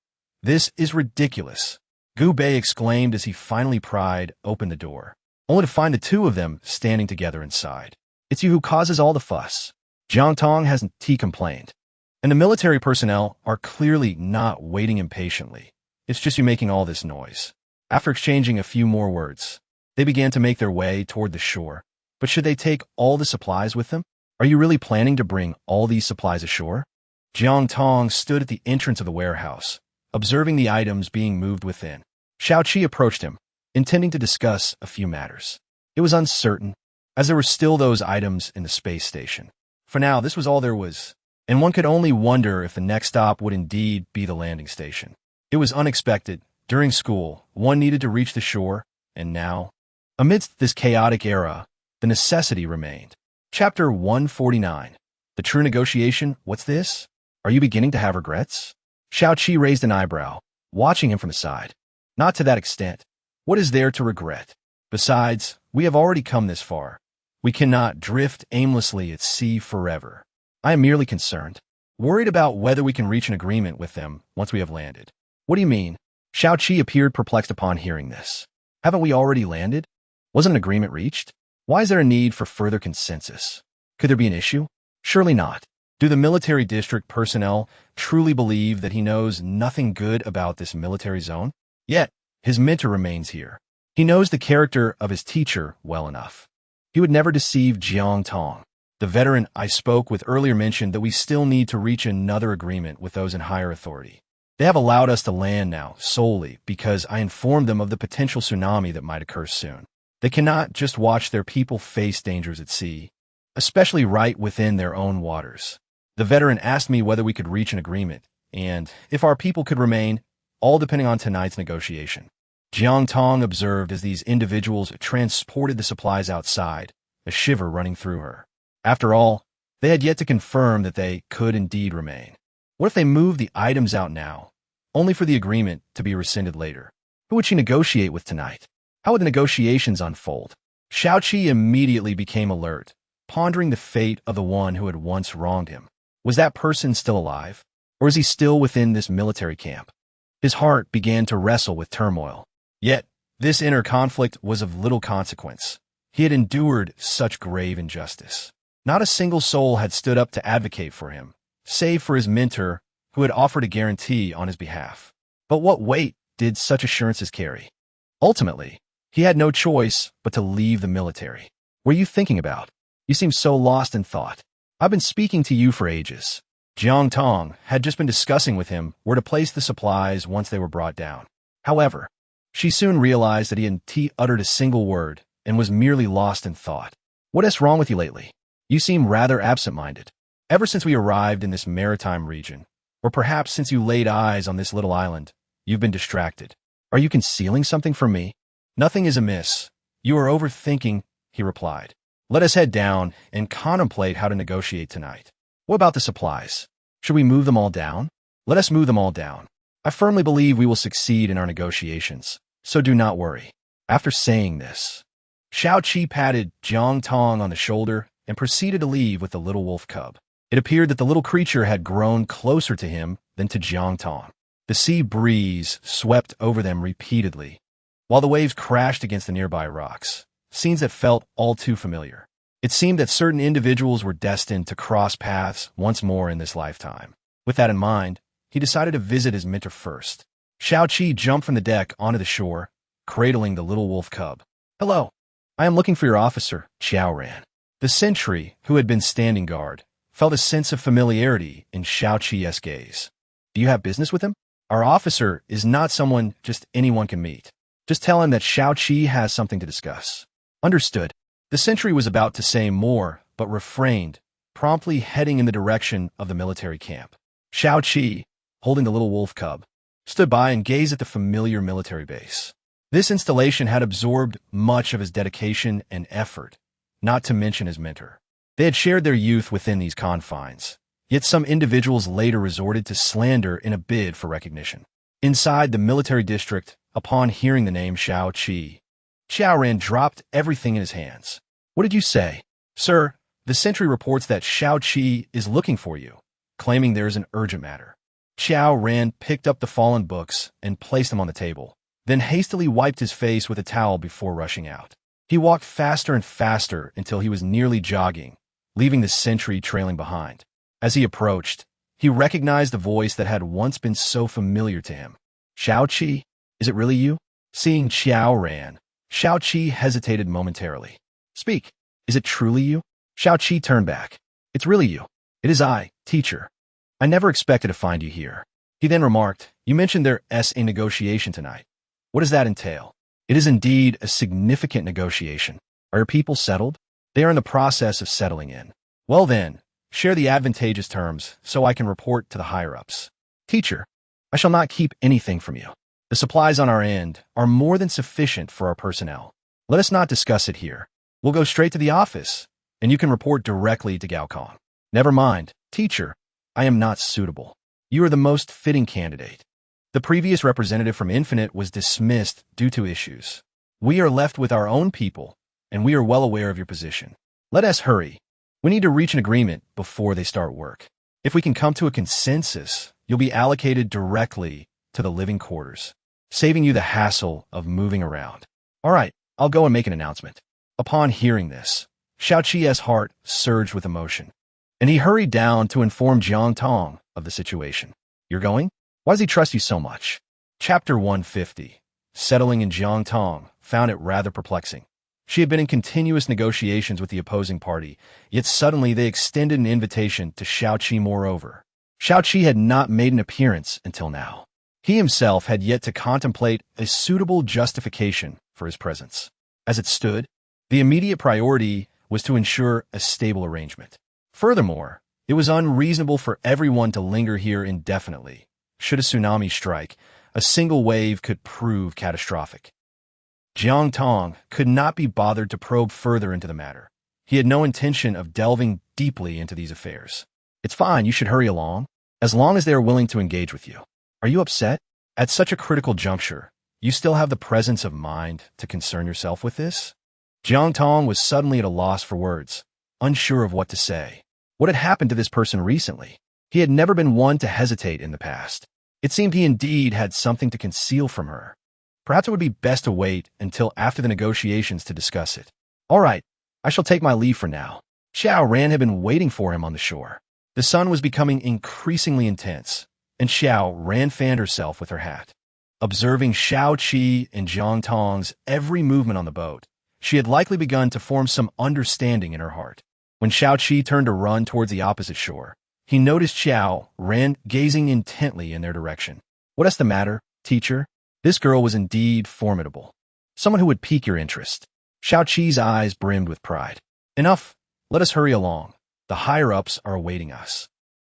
This is ridiculous, Gu Bei exclaimed as he finally pried open the door, only to find the two of them standing together inside. It's you who causes all the fuss. Jiang Tong hasn't complained. And the military personnel are clearly not waiting impatiently. It's just you making all this noise. After exchanging a few more words, they began to make their way toward the shore. But should they take all the supplies with them? Are you really planning to bring all these supplies ashore? Jiang Tong stood at the entrance of the warehouse, observing the items being moved within. Xiao Qi approached him, intending to discuss a few matters. It was uncertain, as there were still those items in the space station. For now, this was all there was, and one could only wonder if the next stop would indeed be the landing station. It was unexpected. During school, one needed to reach the shore, and now, amidst this chaotic era, the necessity remained. Chapter 149. The True Negotiation. What's this? Are you beginning to have regrets? Xiao Qi raised an eyebrow, watching him from the side. Not to that extent. What is there to regret? Besides, we have already come this far. We cannot drift aimlessly at sea forever. I am merely concerned, worried about whether we can reach an agreement with them once we have landed. What do you mean? Xiao Qi appeared perplexed upon hearing this. Haven't we already landed? Wasn't an agreement reached? Why is there a need for further consensus? Could there be an issue? Surely not. Do the military district personnel truly believe that he knows nothing good about this military zone? Yet, his mentor remains here. He knows the character of his teacher well enough. He would never deceive Jiang Tong. The veteran I spoke with earlier mentioned that we still need to reach another agreement with those in higher authority. They have allowed us to land now solely because I informed them of the potential tsunami that might occur soon. They cannot just watch their people face dangers at sea, especially right within their own waters. The veteran asked me whether we could reach an agreement, and if our people could remain, all depending on tonight's negotiation. Jiang Tong observed as these individuals transported the supplies outside, a shiver running through her. After all, they had yet to confirm that they could indeed remain. What if they moved the items out now, only for the agreement to be rescinded later? Who would she negotiate with tonight? How would the negotiations unfold? Xiao Qi immediately became alert, pondering the fate of the one who had once wronged him. Was that person still alive? Or is he still within this military camp? His heart began to wrestle with turmoil. Yet, this inner conflict was of little consequence. He had endured such grave injustice. Not a single soul had stood up to advocate for him, save for his mentor, who had offered a guarantee on his behalf. But what weight did such assurances carry? Ultimately, he had no choice but to leave the military. What are you thinking about? You seem so lost in thought. I've been speaking to you for ages. Jiang Tong had just been discussing with him where to place the supplies once they were brought down. However, she soon realized that he hadn't uttered a single word and was merely lost in thought. What is wrong with you lately? You seem rather absent-minded. Ever since we arrived in this maritime region, or perhaps since you laid eyes on this little island, you've been distracted. Are you concealing something from me? Nothing is amiss. You are overthinking, he replied. Let us head down and contemplate how to negotiate tonight. What about the supplies? Should we move them all down? Let us move them all down. I firmly believe we will succeed in our negotiations, so do not worry. After saying this, Xiao Qi patted Jiang Tong on the shoulder and proceeded to leave with the little wolf cub. It appeared that the little creature had grown closer to him than to Jiang Tong. The sea breeze swept over them repeatedly, while the waves crashed against the nearby rocks, scenes that felt all too familiar. It seemed that certain individuals were destined to cross paths once more in this lifetime. With that in mind, he decided to visit his mentor first. Xiao Qi jumped from the deck onto the shore, cradling the little wolf cub. Hello. I am looking for your officer, Xiao Ran. The sentry, who had been standing guard, felt a sense of familiarity in Xiao Qi's gaze. Do you have business with him? Our officer is not someone just anyone can meet. Just tell him that Xiao Qi has something to discuss. Understood. The sentry was about to say more, but refrained, promptly heading in the direction of the military camp. Xiao Qi, holding the little wolf cub, stood by and gazed at the familiar military base. This installation had absorbed much of his dedication and effort, not to mention his mentor. They had shared their youth within these confines, yet some individuals later resorted to slander in a bid for recognition. Inside the military district, upon hearing the name Xiao Qi, Xiao Ran dropped everything in his hands. What did you say? Sir, the sentry reports that Xiao Qi is looking for you, claiming there is an urgent matter. Xiao Ran picked up the fallen books and placed them on the table, then hastily wiped his face with a towel before rushing out. He walked faster and faster until he was nearly jogging, leaving the sentry trailing behind. As he approached, he recognized the voice that had once been so familiar to him. Xiao Qi, is it really you? Seeing Xiao Ran, Xiao Qi hesitated momentarily. Speak, is it truly you? Xiao Qi turned back. It's really you. It is I, teacher. I never expected to find you here. He then remarked, you mentioned there's a negotiation tonight. What does that entail? It is indeed a significant negotiation. Are your people settled? They are in the process of settling in. Well then, share the advantageous terms so I can report to the higher-ups. Teacher, I shall not keep anything from you. The supplies on our end are more than sufficient for our personnel. Let us not discuss it here. We'll go straight to the office, and you can report directly to Gao Kong. Never mind, teacher. I am not suitable. You are the most fitting candidate. The previous representative from Infinite was dismissed due to issues. We are left with our own people, and we are well aware of your position. Let us hurry. We need to reach an agreement before they start work. If we can come to a consensus, you'll be allocated directly to the living quarters, saving you the hassle of moving around. All right, I'll go and make an announcement. Upon hearing this, Xiao Qi's heart surged with emotion, and he hurried down to inform Jiang Tong of the situation. You're going? Why does he trust you so much? Chapter 150. Settling in Jiang Tong found it rather perplexing. She had been in continuous negotiations with the opposing party, yet suddenly they extended an invitation to Xiao Qi moreover. Xiao Qi had not made an appearance until now. He himself had yet to contemplate a suitable justification for his presence. As it stood, the immediate priority was to ensure a stable arrangement. Furthermore, it was unreasonable for everyone to linger here indefinitely. Should a tsunami strike, a single wave could prove catastrophic. Jiang Tong could not be bothered to probe further into the matter. He had no intention of delving deeply into these affairs. It's fine, you should hurry along, as long as they are willing to engage with you. Are you upset? At such a critical juncture, you still have the presence of mind to concern yourself with this? Jiang Tong was suddenly at a loss for words, unsure of what to say. What had happened to this person recently? He had never been one to hesitate in the past. It seemed he indeed had something to conceal from her. Perhaps it would be best to wait until after the negotiations to discuss it. All right, I shall take my leave for now. Xiao Ran had been waiting for him on the shore. The sun was becoming increasingly intense, and Xiao Ran fanned herself with her hat. Observing Xiao Qi and Jiang Tong's every movement on the boat, she had likely begun to form some understanding in her heart. When Xiao Qi turned to run towards the opposite shore, he noticed Xiao Ran gazing intently in their direction. What is the matter, teacher? This girl was indeed formidable. Someone who would pique your interest. Xiao Qi's eyes brimmed with pride. Enough. Let us hurry along. The higher-ups are awaiting us.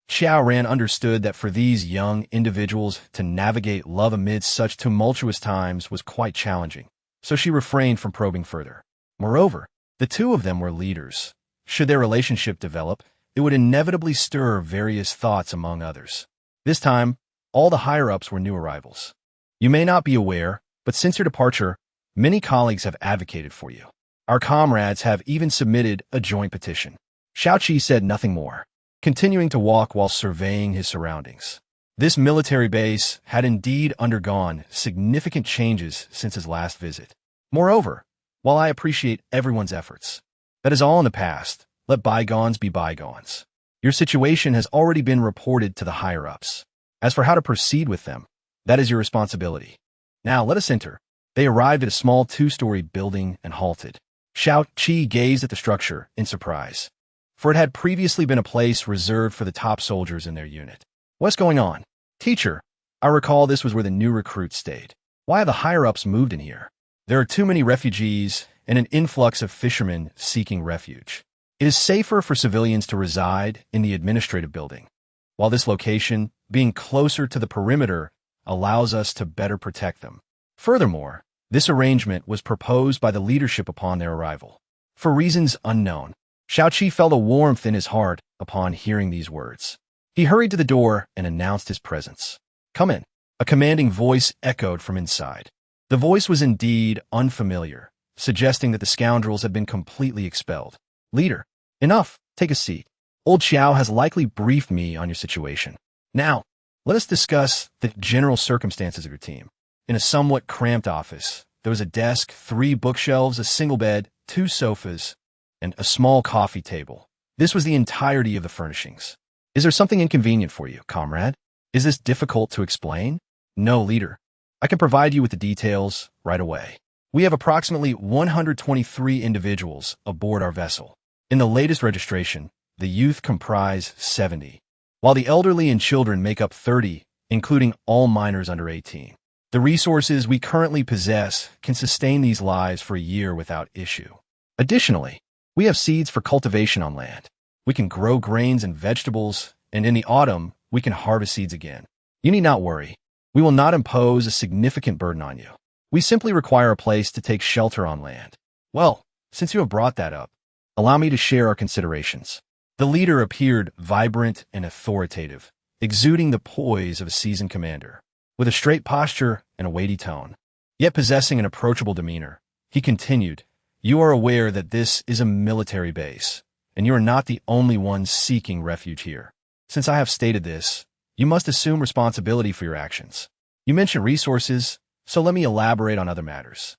Xiao Ran understood that for these young individuals to navigate love amidst such tumultuous times was quite challenging, so she refrained from probing further. Moreover, the two of them were leaders. Should their relationship develop, it would inevitably stir various thoughts among others. This time, all the higher-ups were new arrivals. You may not be aware, but since your departure, many colleagues have advocated for you. Our comrades have even submitted a joint petition. Xiao Qi said nothing more, continuing to walk while surveying his surroundings. This military base had indeed undergone significant changes since his last visit. Moreover, while I appreciate everyone's efforts, that is all in the past. Let bygones be bygones. Your situation has already been reported to the higher-ups. As for how to proceed with them, that is your responsibility. Now let us enter. They arrived at a small two-story building and halted. Xiao Qi gazed at the structure in surprise, for it had previously been a place reserved for the top soldiers in their unit. What's going on? Teacher, I recall this was where the new recruits stayed. Why have the higher-ups moved in here? There are too many refugees and an influx of fishermen seeking refuge. It is safer for civilians to reside in the administrative building, while this location, being closer to the perimeter, allows us to better protect them. Furthermore, this arrangement was proposed by the leadership upon their arrival. For reasons unknown, Xiao Qi felt a warmth in his heart upon hearing these words. He hurried to the door and announced his presence. Come in. A commanding voice echoed from inside. The voice was indeed unfamiliar, suggesting that the scoundrels had been completely expelled. Leader, enough. Take a seat. Old Xiao has likely briefed me on your situation. Now, let us discuss the general circumstances of your team. In a somewhat cramped office, there was a desk, 3 bookshelves, a single bed, 2 sofas, and a small coffee table. This was the entirety of the furnishings. Is there something inconvenient for you, comrade? Is this difficult to explain? No, leader. I can provide you with the details right away. We have approximately 123 individuals aboard our vessel. In the latest registration, the youth comprise 70, while the elderly and children make up 30, including all minors under 18. The resources we currently possess can sustain these lives for a year without issue. Additionally, we have seeds for cultivation on land. We can grow grains and vegetables, and in the autumn, we can harvest seeds again. You need not worry. We will not impose a significant burden on you. We simply require a place to take shelter on land. Well, since you have brought that up, allow me to share our considerations. The leader appeared vibrant and authoritative, exuding the poise of a seasoned commander. With a straight posture and a weighty tone, yet possessing an approachable demeanor, he continued, "You are aware that this is a military base, and you are not the only one seeking refuge here. Since I have stated this, you must assume responsibility for your actions. You mentioned resources, so let me elaborate on other matters.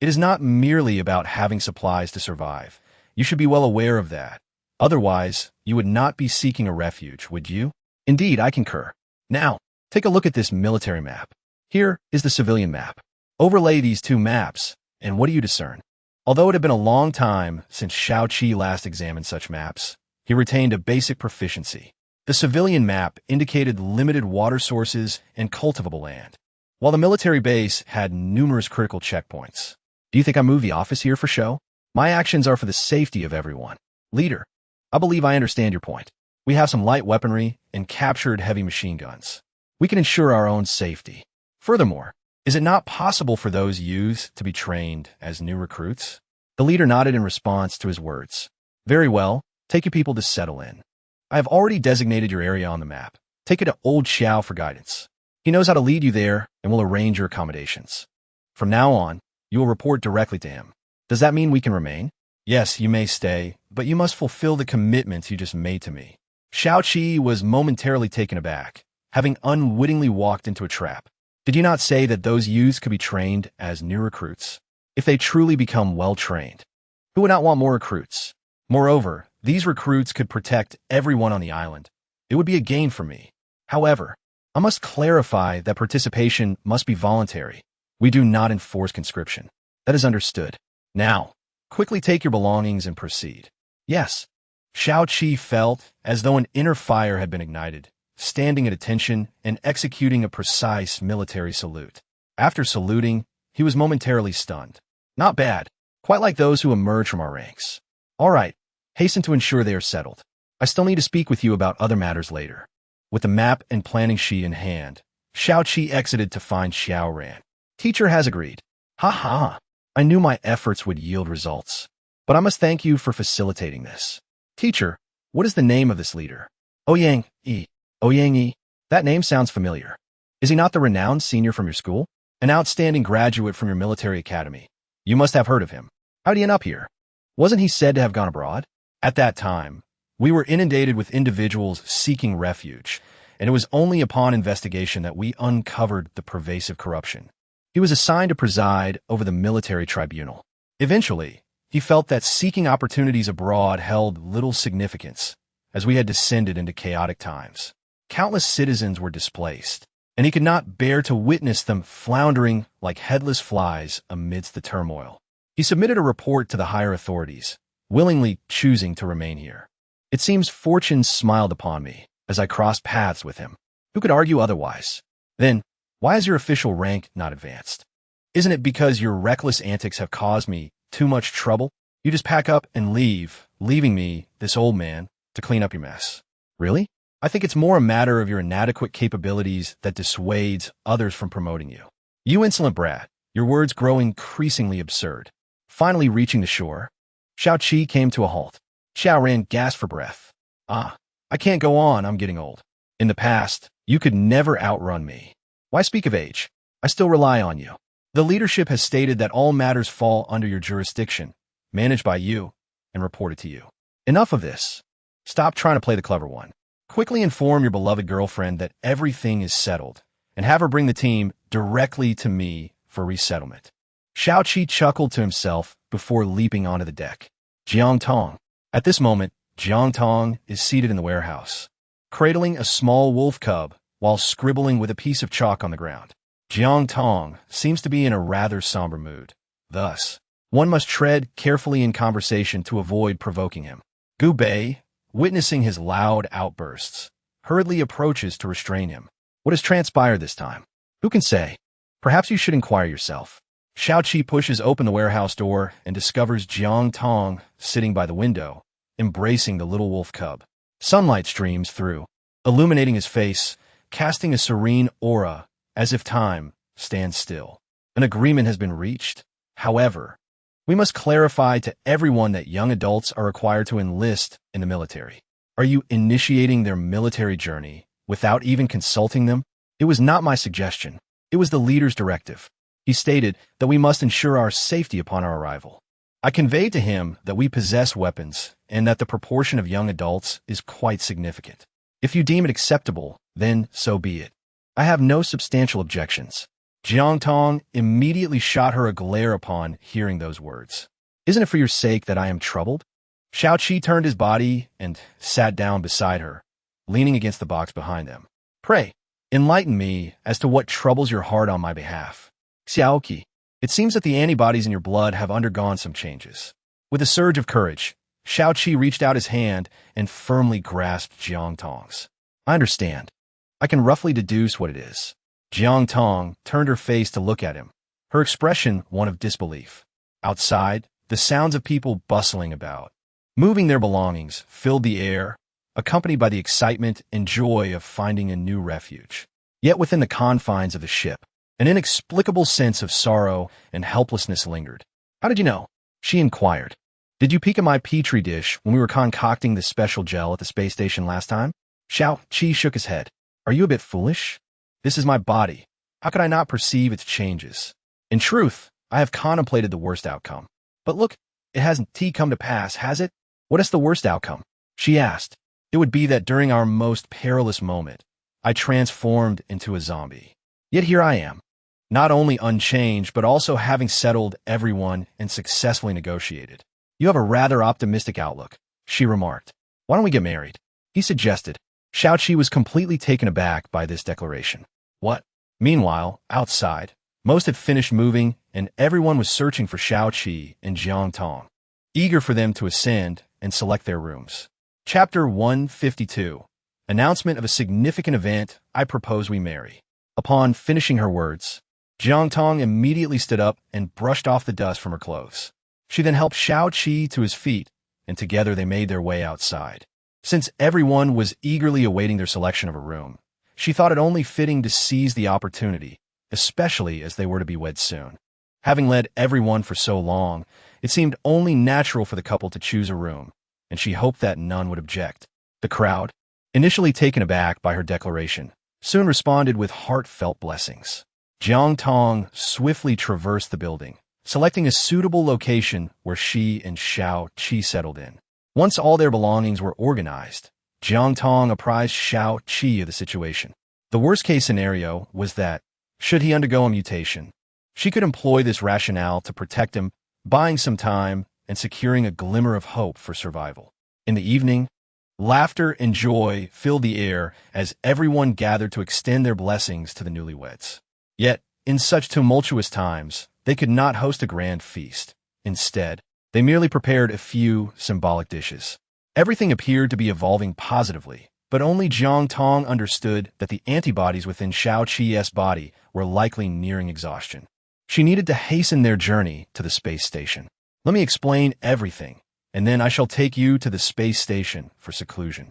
It is not merely about having supplies to survive. You should be well aware of that. Otherwise, you would not be seeking a refuge, would you? Indeed, I concur. Now, take a look at this military map. Here is the civilian map. Overlay these two maps, and what do you discern? Although it had been a long time since Shao Qi last examined such maps, he retained a basic proficiency. The civilian map indicated limited water sources and cultivable land, while the military base had numerous critical checkpoints. Do you think I moved the office here for show? My actions are for the safety of everyone. Leader, I believe I understand your point. We have some light weaponry and captured heavy machine guns. We can ensure our own safety. Furthermore, is it not possible for those youths to be trained as new recruits? The leader nodded in response to his words. Very well, take your people to settle in. I have already designated your area on the map. Take it to Old Xiao for guidance. He knows how to lead you there and will arrange your accommodations. From now on, you will report directly to him. Does that mean we can remain? Yes, you may stay, but you must fulfill the commitments you just made to me. Shao Qi was momentarily taken aback, having unwittingly walked into a trap. Did you not say that those youths could be trained as new recruits? If they truly become well-trained, who would not want more recruits? Moreover, these recruits could protect everyone on the island. It would be a gain for me. However, I must clarify that participation must be voluntary. We do not enforce conscription. That is understood. Now, quickly take your belongings and proceed. Yes. Shao Qi felt as though an inner fire had been ignited, standing at attention and executing a precise military salute. After saluting, he was momentarily stunned. Not bad. Quite like those who emerge from our ranks. All right. Hasten to ensure they are settled. I still need to speak with you about other matters later. With the map and planning sheet in hand, Shao Qi exited to find Xiao Ran. Teacher has agreed. Ha ha. I knew my efforts would yield results. But I must thank you for facilitating this. Teacher, what is the name of this leader? Ouyang Yi. Ouyang Yi. That name sounds familiar. Is he not the renowned senior from your school? An outstanding graduate from your military academy. You must have heard of him. How did he end up here? Wasn't he said to have gone abroad? At that time, we were inundated with individuals seeking refuge, and it was only upon investigation that we uncovered the pervasive corruption. He was assigned to preside over the military tribunal. Eventually, he felt that seeking opportunities abroad held little significance, as we had descended into chaotic times. Countless citizens were displaced, and he could not bear to witness them floundering like headless flies amidst the turmoil. He submitted a report to the higher authorities, willingly choosing to remain here. It seems fortune smiled upon me as I crossed paths with him. Who could argue otherwise? Then, why is your official rank not advanced? Isn't it because your reckless antics have caused me too much trouble? You just pack up and leave, leaving me, this old man, to clean up your mess. Really? I think it's more a matter of your inadequate capabilities that dissuades others from promoting you. You insolent brat, your words grow increasingly absurd. Finally reaching the shore, Shao Qi came to a halt. Xiao Ran gasped for breath. I can't go on, I'm getting old. In the past, you could never outrun me. Why speak of age? I still rely on you. The leadership has stated that all matters fall under your jurisdiction, managed by you, and reported to you. Enough of this. Stop trying to play the clever one. Quickly inform your beloved girlfriend that everything is settled, and have her bring the team directly to me for resettlement. Shao Qi chuckled to himself before leaping onto the deck. Jiang Tong. At this moment, Jiang Tong is seated in the warehouse, cradling a small wolf cub while scribbling with a piece of chalk on the ground. Jiang Tong seems to be in a rather somber mood. Thus, one must tread carefully in conversation to avoid provoking him. Gu Bei, witnessing his loud outbursts, hurriedly approaches to restrain him. What has transpired this time? Who can say? Perhaps you should inquire yourself. Xiaoqi pushes open the warehouse door and discovers Jiang Tong sitting by the window, embracing the little wolf cub. Sunlight streams through, illuminating his face, casting a serene aura, as if time stands still. An agreement has been reached. However, we must clarify to everyone that young adults are required to enlist in the military. Are you initiating their military journey without even consulting them? It was not my suggestion. It was the leader's directive. He stated that we must ensure our safety upon our arrival. I conveyed to him that we possess weapons and that the proportion of young adults is quite significant. If you deem it acceptable, then so be it. I have no substantial objections. Jiang Tong immediately shot her a glare upon hearing those words. Isn't it for your sake that I am troubled? Xiaoqi turned his body and sat down beside her, leaning against the box behind them. Pray, enlighten me as to what troubles your heart on my behalf. Xiaoqi, it seems that the antibodies in your blood have undergone some changes. With a surge of courage, Xiaoqi reached out his hand and firmly grasped Jiang Tong's. I understand. I can roughly deduce what it is. Jiang Tong turned her face to look at him, her expression one of disbelief. Outside, the sounds of people bustling about, moving their belongings, filled the air, accompanied by the excitement and joy of finding a new refuge. Yet within the confines of the ship, an inexplicable sense of sorrow and helplessness lingered. How did you know? She inquired. Did you peek at my petri dish when we were concocting this special gel at the space station last time? Xiaoqi shook his head. Are you a bit foolish? This is my body. How could I not perceive its changes? In truth, I have contemplated the worst outcome. But look, it hasn't come to pass, has it? What is the worst outcome? She asked. It would be that during our most perilous moment, I transformed into a zombie. Yet here I am, not only unchanged, but also having settled everyone and successfully negotiated. You have a rather optimistic outlook, she remarked. Why don't we get married? He suggested. Xiaoqi was completely taken aback by this declaration. What? Meanwhile, outside, most had finished moving, and everyone was searching for Xiaoqi and Jiang Tong, eager for them to ascend and select their rooms. Chapter 152. Announcement of a significant event. I propose we marry. Upon finishing her words, Jiang Tong immediately stood up and brushed off the dust from her clothes. She then helped Xiaoqi to his feet, and together they made their way outside. Since everyone was eagerly awaiting their selection of a room, she thought it only fitting to seize the opportunity, especially as they were to be wed soon. Having led everyone for so long, it seemed only natural for the couple to choose a room, and she hoped that none would object. The crowd, initially taken aback by her declaration, soon responded with heartfelt blessings. Jiang Tong swiftly traversed the building, selecting a suitable location where she and Xiaoqi settled in. Once all their belongings were organized, Jiang Tong apprised Xiaoqi of the situation. The worst-case scenario was that, should he undergo a mutation, she could employ this rationale to protect him, buying some time and securing a glimmer of hope for survival. In the evening, laughter and joy filled the air as everyone gathered to extend their blessings to the newlyweds. Yet, in such tumultuous times, they could not host a grand feast. Instead, they merely prepared a few symbolic dishes. Everything appeared to be evolving positively, but only Jiang Tong understood that the antibodies within Xiaoqi's body were likely nearing exhaustion. She needed to hasten their journey to the space station. Let me explain everything, and then I shall take you to the space station for seclusion.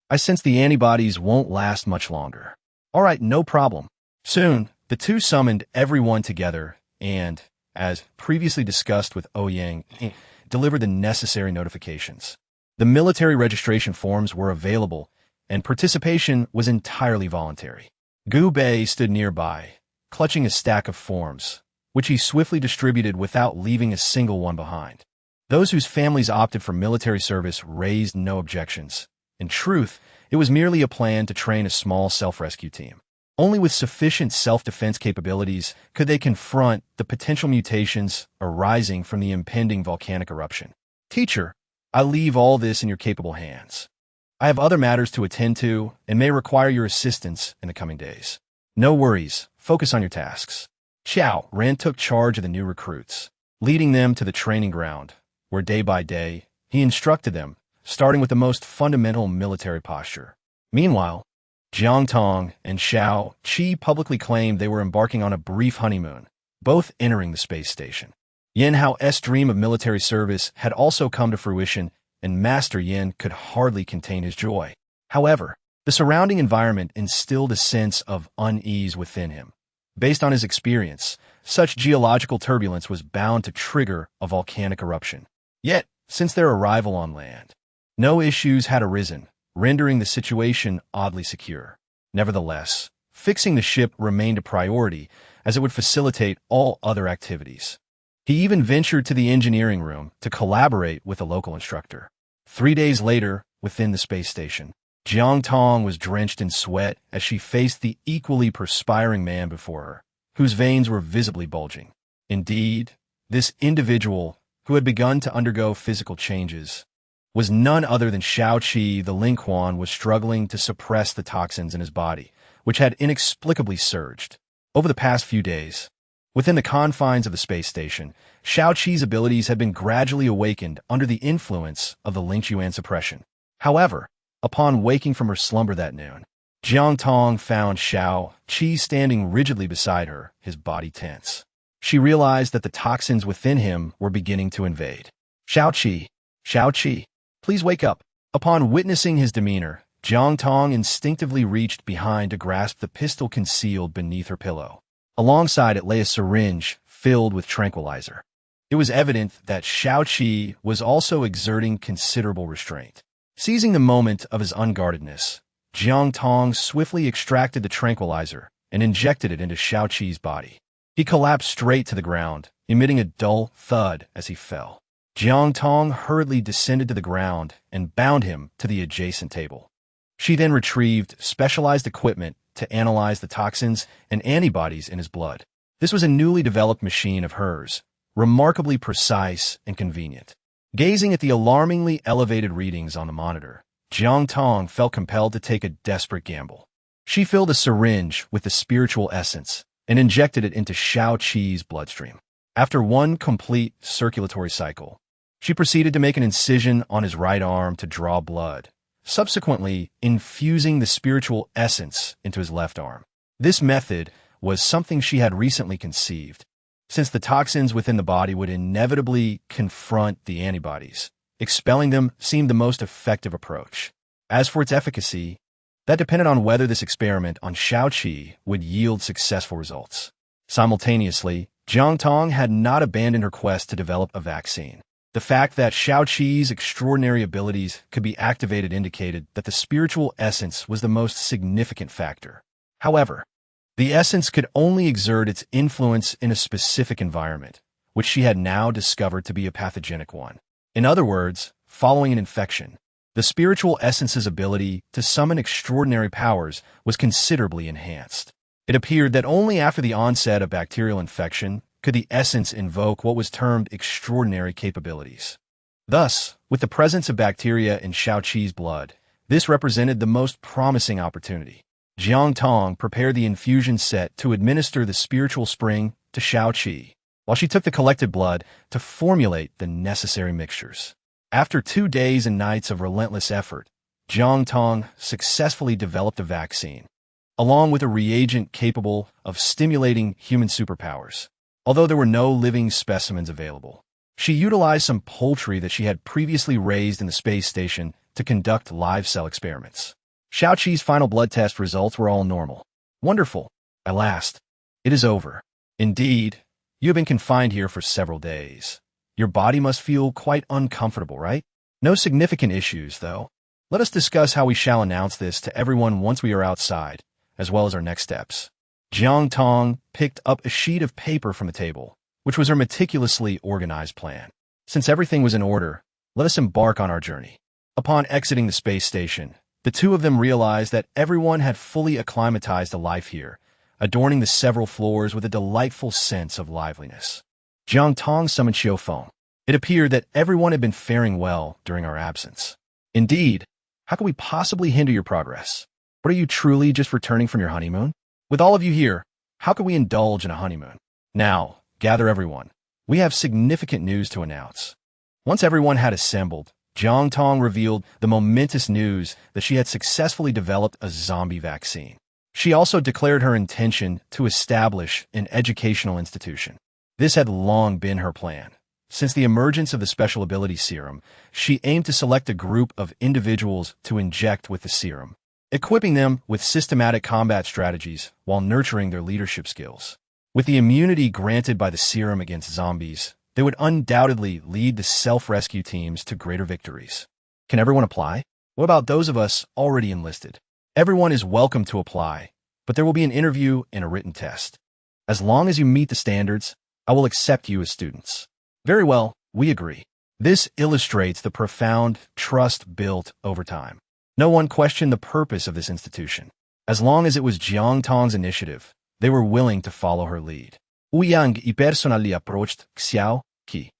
I sense the antibodies won't last much longer. All right, no problem. Soon, the two summoned everyone together and, as previously discussed with Ouyang, delivered the necessary notifications. The military registration forms were available, and participation was entirely voluntary. Gu Bei stood nearby, clutching a stack of forms, which he swiftly distributed without leaving a single one behind. Those whose families opted for military service raised no objections. In truth, it was merely a plan to train a small self-rescue team. Only with sufficient self-defense capabilities could they confront the potential mutations arising from the impending volcanic eruption. Teacher, I leave all this in your capable hands. I have other matters to attend to and may require your assistance in the coming days. No worries. Focus on your tasks. Xiao Ran took charge of the new recruits, leading them to the training ground, where day by day he instructed them, starting with the most fundamental military posture. Meanwhile, Jiang Tong and Xiao Qi publicly claimed they were embarking on a brief honeymoon, both entering the space station. Yin Hao's dream of military service had also come to fruition, and Master Yin could hardly contain his joy. However, the surrounding environment instilled a sense of unease within him. Based on his experience, such geological turbulence was bound to trigger a volcanic eruption. Yet, since their arrival on land, no issues had arisen, rendering the situation oddly secure. Nevertheless, fixing the ship remained a priority, as it would facilitate all other activities. He even ventured to the engineering room to collaborate with a local instructor. 3 days later, within the space station, Jiang Tong was drenched in sweat as she faced the equally perspiring man before her, whose veins were visibly bulging. Indeed, this individual, who had begun to undergo physical changes, was none other than Xiao Qi. The Ling Quan was struggling to suppress the toxins in his body, which had inexplicably surged. Over the past few days, within the confines of the space station, Xiao Qi's abilities had been gradually awakened under the influence of the Ling Chuan suppression. However, upon waking from her slumber that noon, Jiang Tong found Xiao Qi standing rigidly beside her, his body tense. She realized that the toxins within him were beginning to invade. Xiao Qi, please wake up. Upon witnessing his demeanor, Jiang Tong instinctively reached behind to grasp the pistol concealed beneath her pillow. Alongside it lay a syringe filled with tranquilizer. It was evident that Xiao Qi was also exerting considerable restraint. Seizing the moment of his unguardedness, Jiang Tong swiftly extracted the tranquilizer and injected it into Xiao Qi's body. He collapsed straight to the ground, emitting a dull thud as he fell. Jiang Tong hurriedly descended to the ground and bound him to the adjacent table. She then retrieved specialized equipment to analyze the toxins and antibodies in his blood. This was a newly developed machine of hers, remarkably precise and convenient. Gazing at the alarmingly elevated readings on the monitor, Jiang Tong felt compelled to take a desperate gamble. She filled a syringe with the spiritual essence and injected it into Xiao Qi's bloodstream. After one complete circulatory cycle, she proceeded to make an incision on his right arm to draw blood, subsequently infusing the spiritual essence into his left arm. This method was something she had recently conceived, since the toxins within the body would inevitably confront the antibodies. Expelling them seemed the most effective approach. As for its efficacy, that depended on whether this experiment on Xiao Qi would yield successful results. Simultaneously, Jiang Tong had not abandoned her quest to develop a vaccine. The fact that Xiao Qi's extraordinary abilities could be activated indicated that the spiritual essence was the most significant factor. However, the essence could only exert its influence in a specific environment, which she had now discovered to be a pathogenic one. In other words, following an infection, the spiritual essence's ability to summon extraordinary powers was considerably enhanced. It appeared that only after the onset of bacterial infection could the essence invoke what was termed extraordinary capabilities. Thus, with the presence of bacteria in Xiao Qi's blood, this represented the most promising opportunity. Jiang Tong prepared the infusion set to administer the spiritual spring to Xiao Qi, while she took the collected blood to formulate the necessary mixtures. After 2 days and nights of relentless effort, Jiang Tong successfully developed a vaccine, along with a reagent capable of stimulating human superpowers. Although there were no living specimens available, she utilized some poultry that she had previously raised in the space station to conduct live cell experiments. Xiao Qi's final blood test results were all normal. Wonderful. At last, it is over. Indeed, you have been confined here for several days. Your body must feel quite uncomfortable, right? No significant issues, though. Let us discuss how we shall announce this to everyone once we are outside, as well as our next steps. Jiang Tong picked up a sheet of paper from the table, which was her meticulously organized plan. Since everything was in order, let us embark on our journey. Upon exiting the space station, the two of them realized that everyone had fully acclimatized to life here, adorning the several floors with a delightful sense of liveliness. Jiang Tong summoned Xiaofeng. It appeared that everyone had been faring well during our absence. Indeed, how could we possibly hinder your progress? What are you truly just returning from your honeymoon? With all of you here, how could we indulge in a honeymoon? Now, gather everyone. We have significant news to announce. Once everyone had assembled, Jiang Tong revealed the momentous news that she had successfully developed a zombie vaccine. She also declared her intention to establish an educational institution. This had long been her plan. Since the emergence of the special ability serum, she aimed to select a group of individuals to inject with the serum, equipping them with systematic combat strategies while nurturing their leadership skills. With the immunity granted by the serum against zombies, they would undoubtedly lead the self-rescue teams to greater victories. Can everyone apply? What about those of us already enlisted? Everyone is welcome to apply, but there will be an interview and a written test. As long as you meet the standards, I will accept you as students. Very well, we agree. This illustrates the profound trust built over time. No one questioned the purpose of this institution. As long as it was Jiang Tong's initiative, they were willing to follow her lead. Ouyang y personally approached Xiao Qi.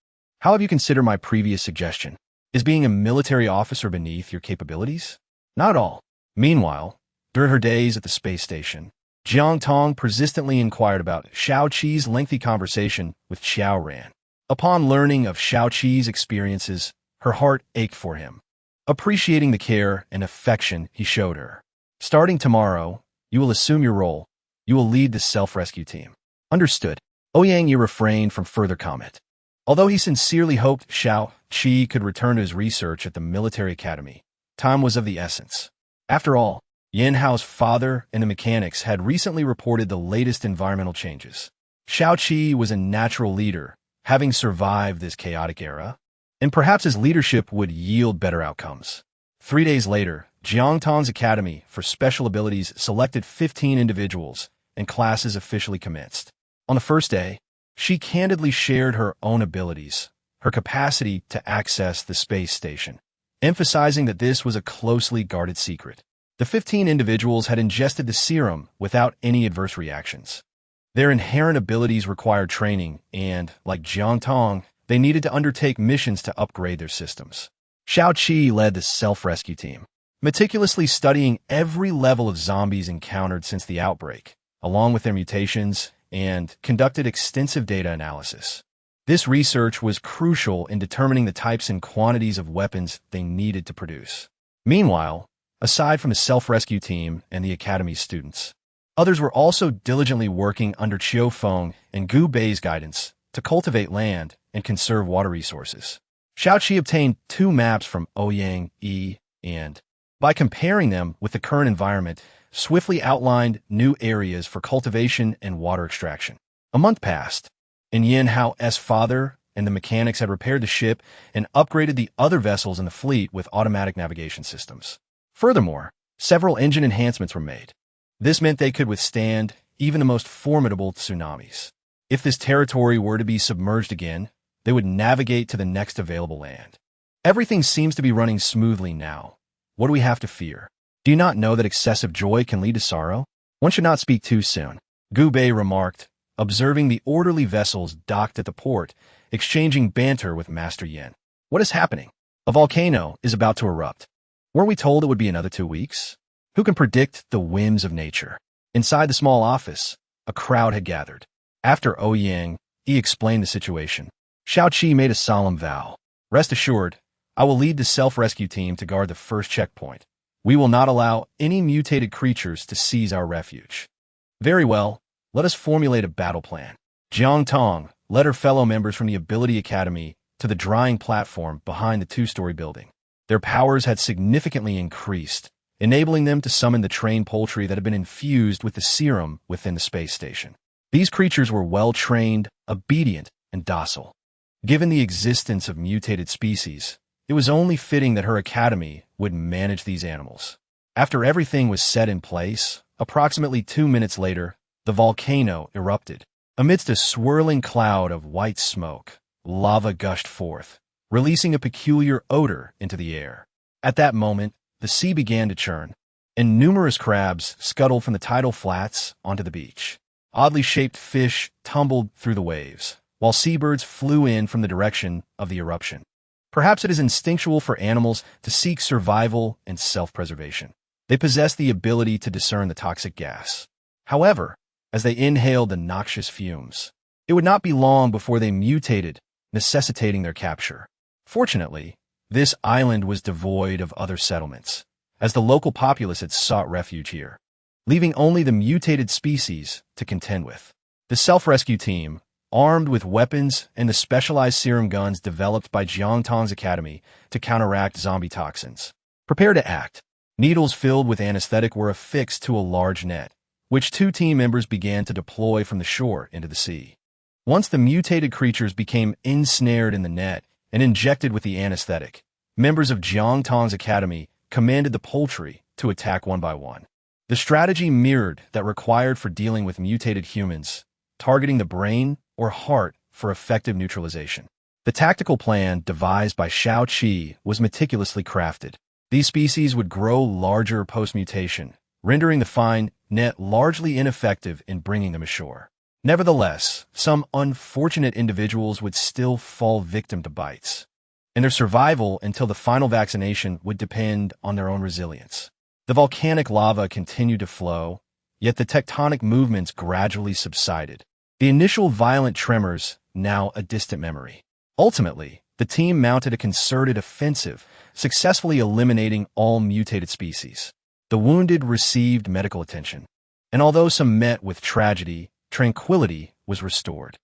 How have you considered my previous suggestion? Is being a military officer beneath your capabilities? Not at all. Meanwhile, during her days at the space station, Jiang Tong persistently inquired about Xiao Qi's lengthy conversation with Xiao Ran. Upon learning of Xiao Qi's experiences, her heart ached for him, appreciating the care and affection he showed her. Starting tomorrow, you will assume your role. You will lead the self-rescue team. Understood. Ouyang Yi refrained from further comment. Although he sincerely hoped Xiao Qi could return to his research at the military academy, time was of the essence. After all, Yin Hao's father and the mechanics had recently reported the latest environmental changes. Xiao Qi was a natural leader, having survived this chaotic era, and perhaps his leadership would yield better outcomes. 3 days later, Jiang Tong's Academy for Special Abilities selected 15 individuals, and classes officially commenced. On the first day, she candidly shared her own abilities, her capacity to access the space station, emphasizing that this was a closely guarded secret. The 15 individuals had ingested the serum without any adverse reactions. Their inherent abilities required training and, like Jiang Tong, they needed to undertake missions to upgrade their systems. Xiao Qi led the self-rescue team, meticulously studying every level of zombies encountered since the outbreak, along with their mutations, and conducted extensive data analysis. This research was crucial in determining the types and quantities of weapons they needed to produce. Meanwhile, aside from the self-rescue team and the Academy's students, others were also diligently working under Qiu Feng and Gu Bei's guidance to cultivate land and conserve water resources. Xiao Qi obtained 2 maps from Ouyang Yi and, by comparing them with the current environment, swiftly outlined new areas for cultivation and water extraction. A month passed, and Yin Hao's father and the mechanics had repaired the ship and upgraded the other vessels in the fleet with automatic navigation systems. Furthermore, several engine enhancements were made. This meant they could withstand even the most formidable tsunamis. If this territory were to be submerged again, they would navigate to the next available land. Everything seems to be running smoothly now. What do we have to fear? Do you not know that excessive joy can lead to sorrow? One should not speak too soon, Gu Bei remarked, observing the orderly vessels docked at the port, exchanging banter with Master Yin. What is happening? A volcano is about to erupt. Weren't we told it would be another 2 weeks? Who can predict the whims of nature? Inside the small office, a crowd had gathered. After Ouyang Yi explained the situation, Xiao Qi made a solemn vow. Rest assured, I will lead the self-rescue team to guard the first checkpoint. We will not allow any mutated creatures to seize our refuge. Very well, let us formulate a battle plan. Jiang Tong led her fellow members from the Ability Academy to the drying platform behind the 2-story building. Their powers had significantly increased, enabling them to summon the trained poultry that had been infused with the serum within the space station. These creatures were well-trained, obedient, and docile. Given the existence of mutated species, it was only fitting that her academy would manage these animals. After everything was set in place, approximately 2 minutes later, the volcano erupted. Amidst a swirling cloud of white smoke, lava gushed forth, releasing a peculiar odor into the air. At that moment, the sea began to churn, and numerous crabs scuttled from the tidal flats onto the beach. Oddly shaped fish tumbled through the waves, while seabirds flew in from the direction of the eruption. Perhaps it is instinctual for animals to seek survival and self-preservation. They possess the ability to discern the toxic gas. However, as they inhaled the noxious fumes, it would not be long before they mutated, necessitating their capture. Fortunately, This island was devoid of other settlements, as the local populace had sought refuge here, leaving only the mutated species to contend with. The self-rescue team, armed with weapons and the specialized serum guns developed by Jiang Tong's academy to counteract zombie toxins, prepared to act. Needles filled with anesthetic were affixed to a large net, which two team members began to deploy from the shore into the sea. Once the mutated creatures became ensnared in the net and injected with the anesthetic, members of Jiang Tong's academy commanded the poultry to attack one by one. The strategy mirrored that required for dealing with mutated humans, targeting the brain or heart for effective neutralization. The tactical plan devised by Shao Qi was meticulously crafted. These species would grow larger post-mutation, rendering the fine net largely ineffective in bringing them ashore. Nevertheless, some unfortunate individuals would still fall victim to bites, and their survival until the final vaccination would depend on their own resilience. The volcanic lava continued to flow, yet the tectonic movements gradually subsided. The initial violent tremors, now a distant memory. Ultimately, the team mounted a concerted offensive, successfully eliminating all mutated species. The wounded received medical attention, and although some met with tragedy, tranquility was restored.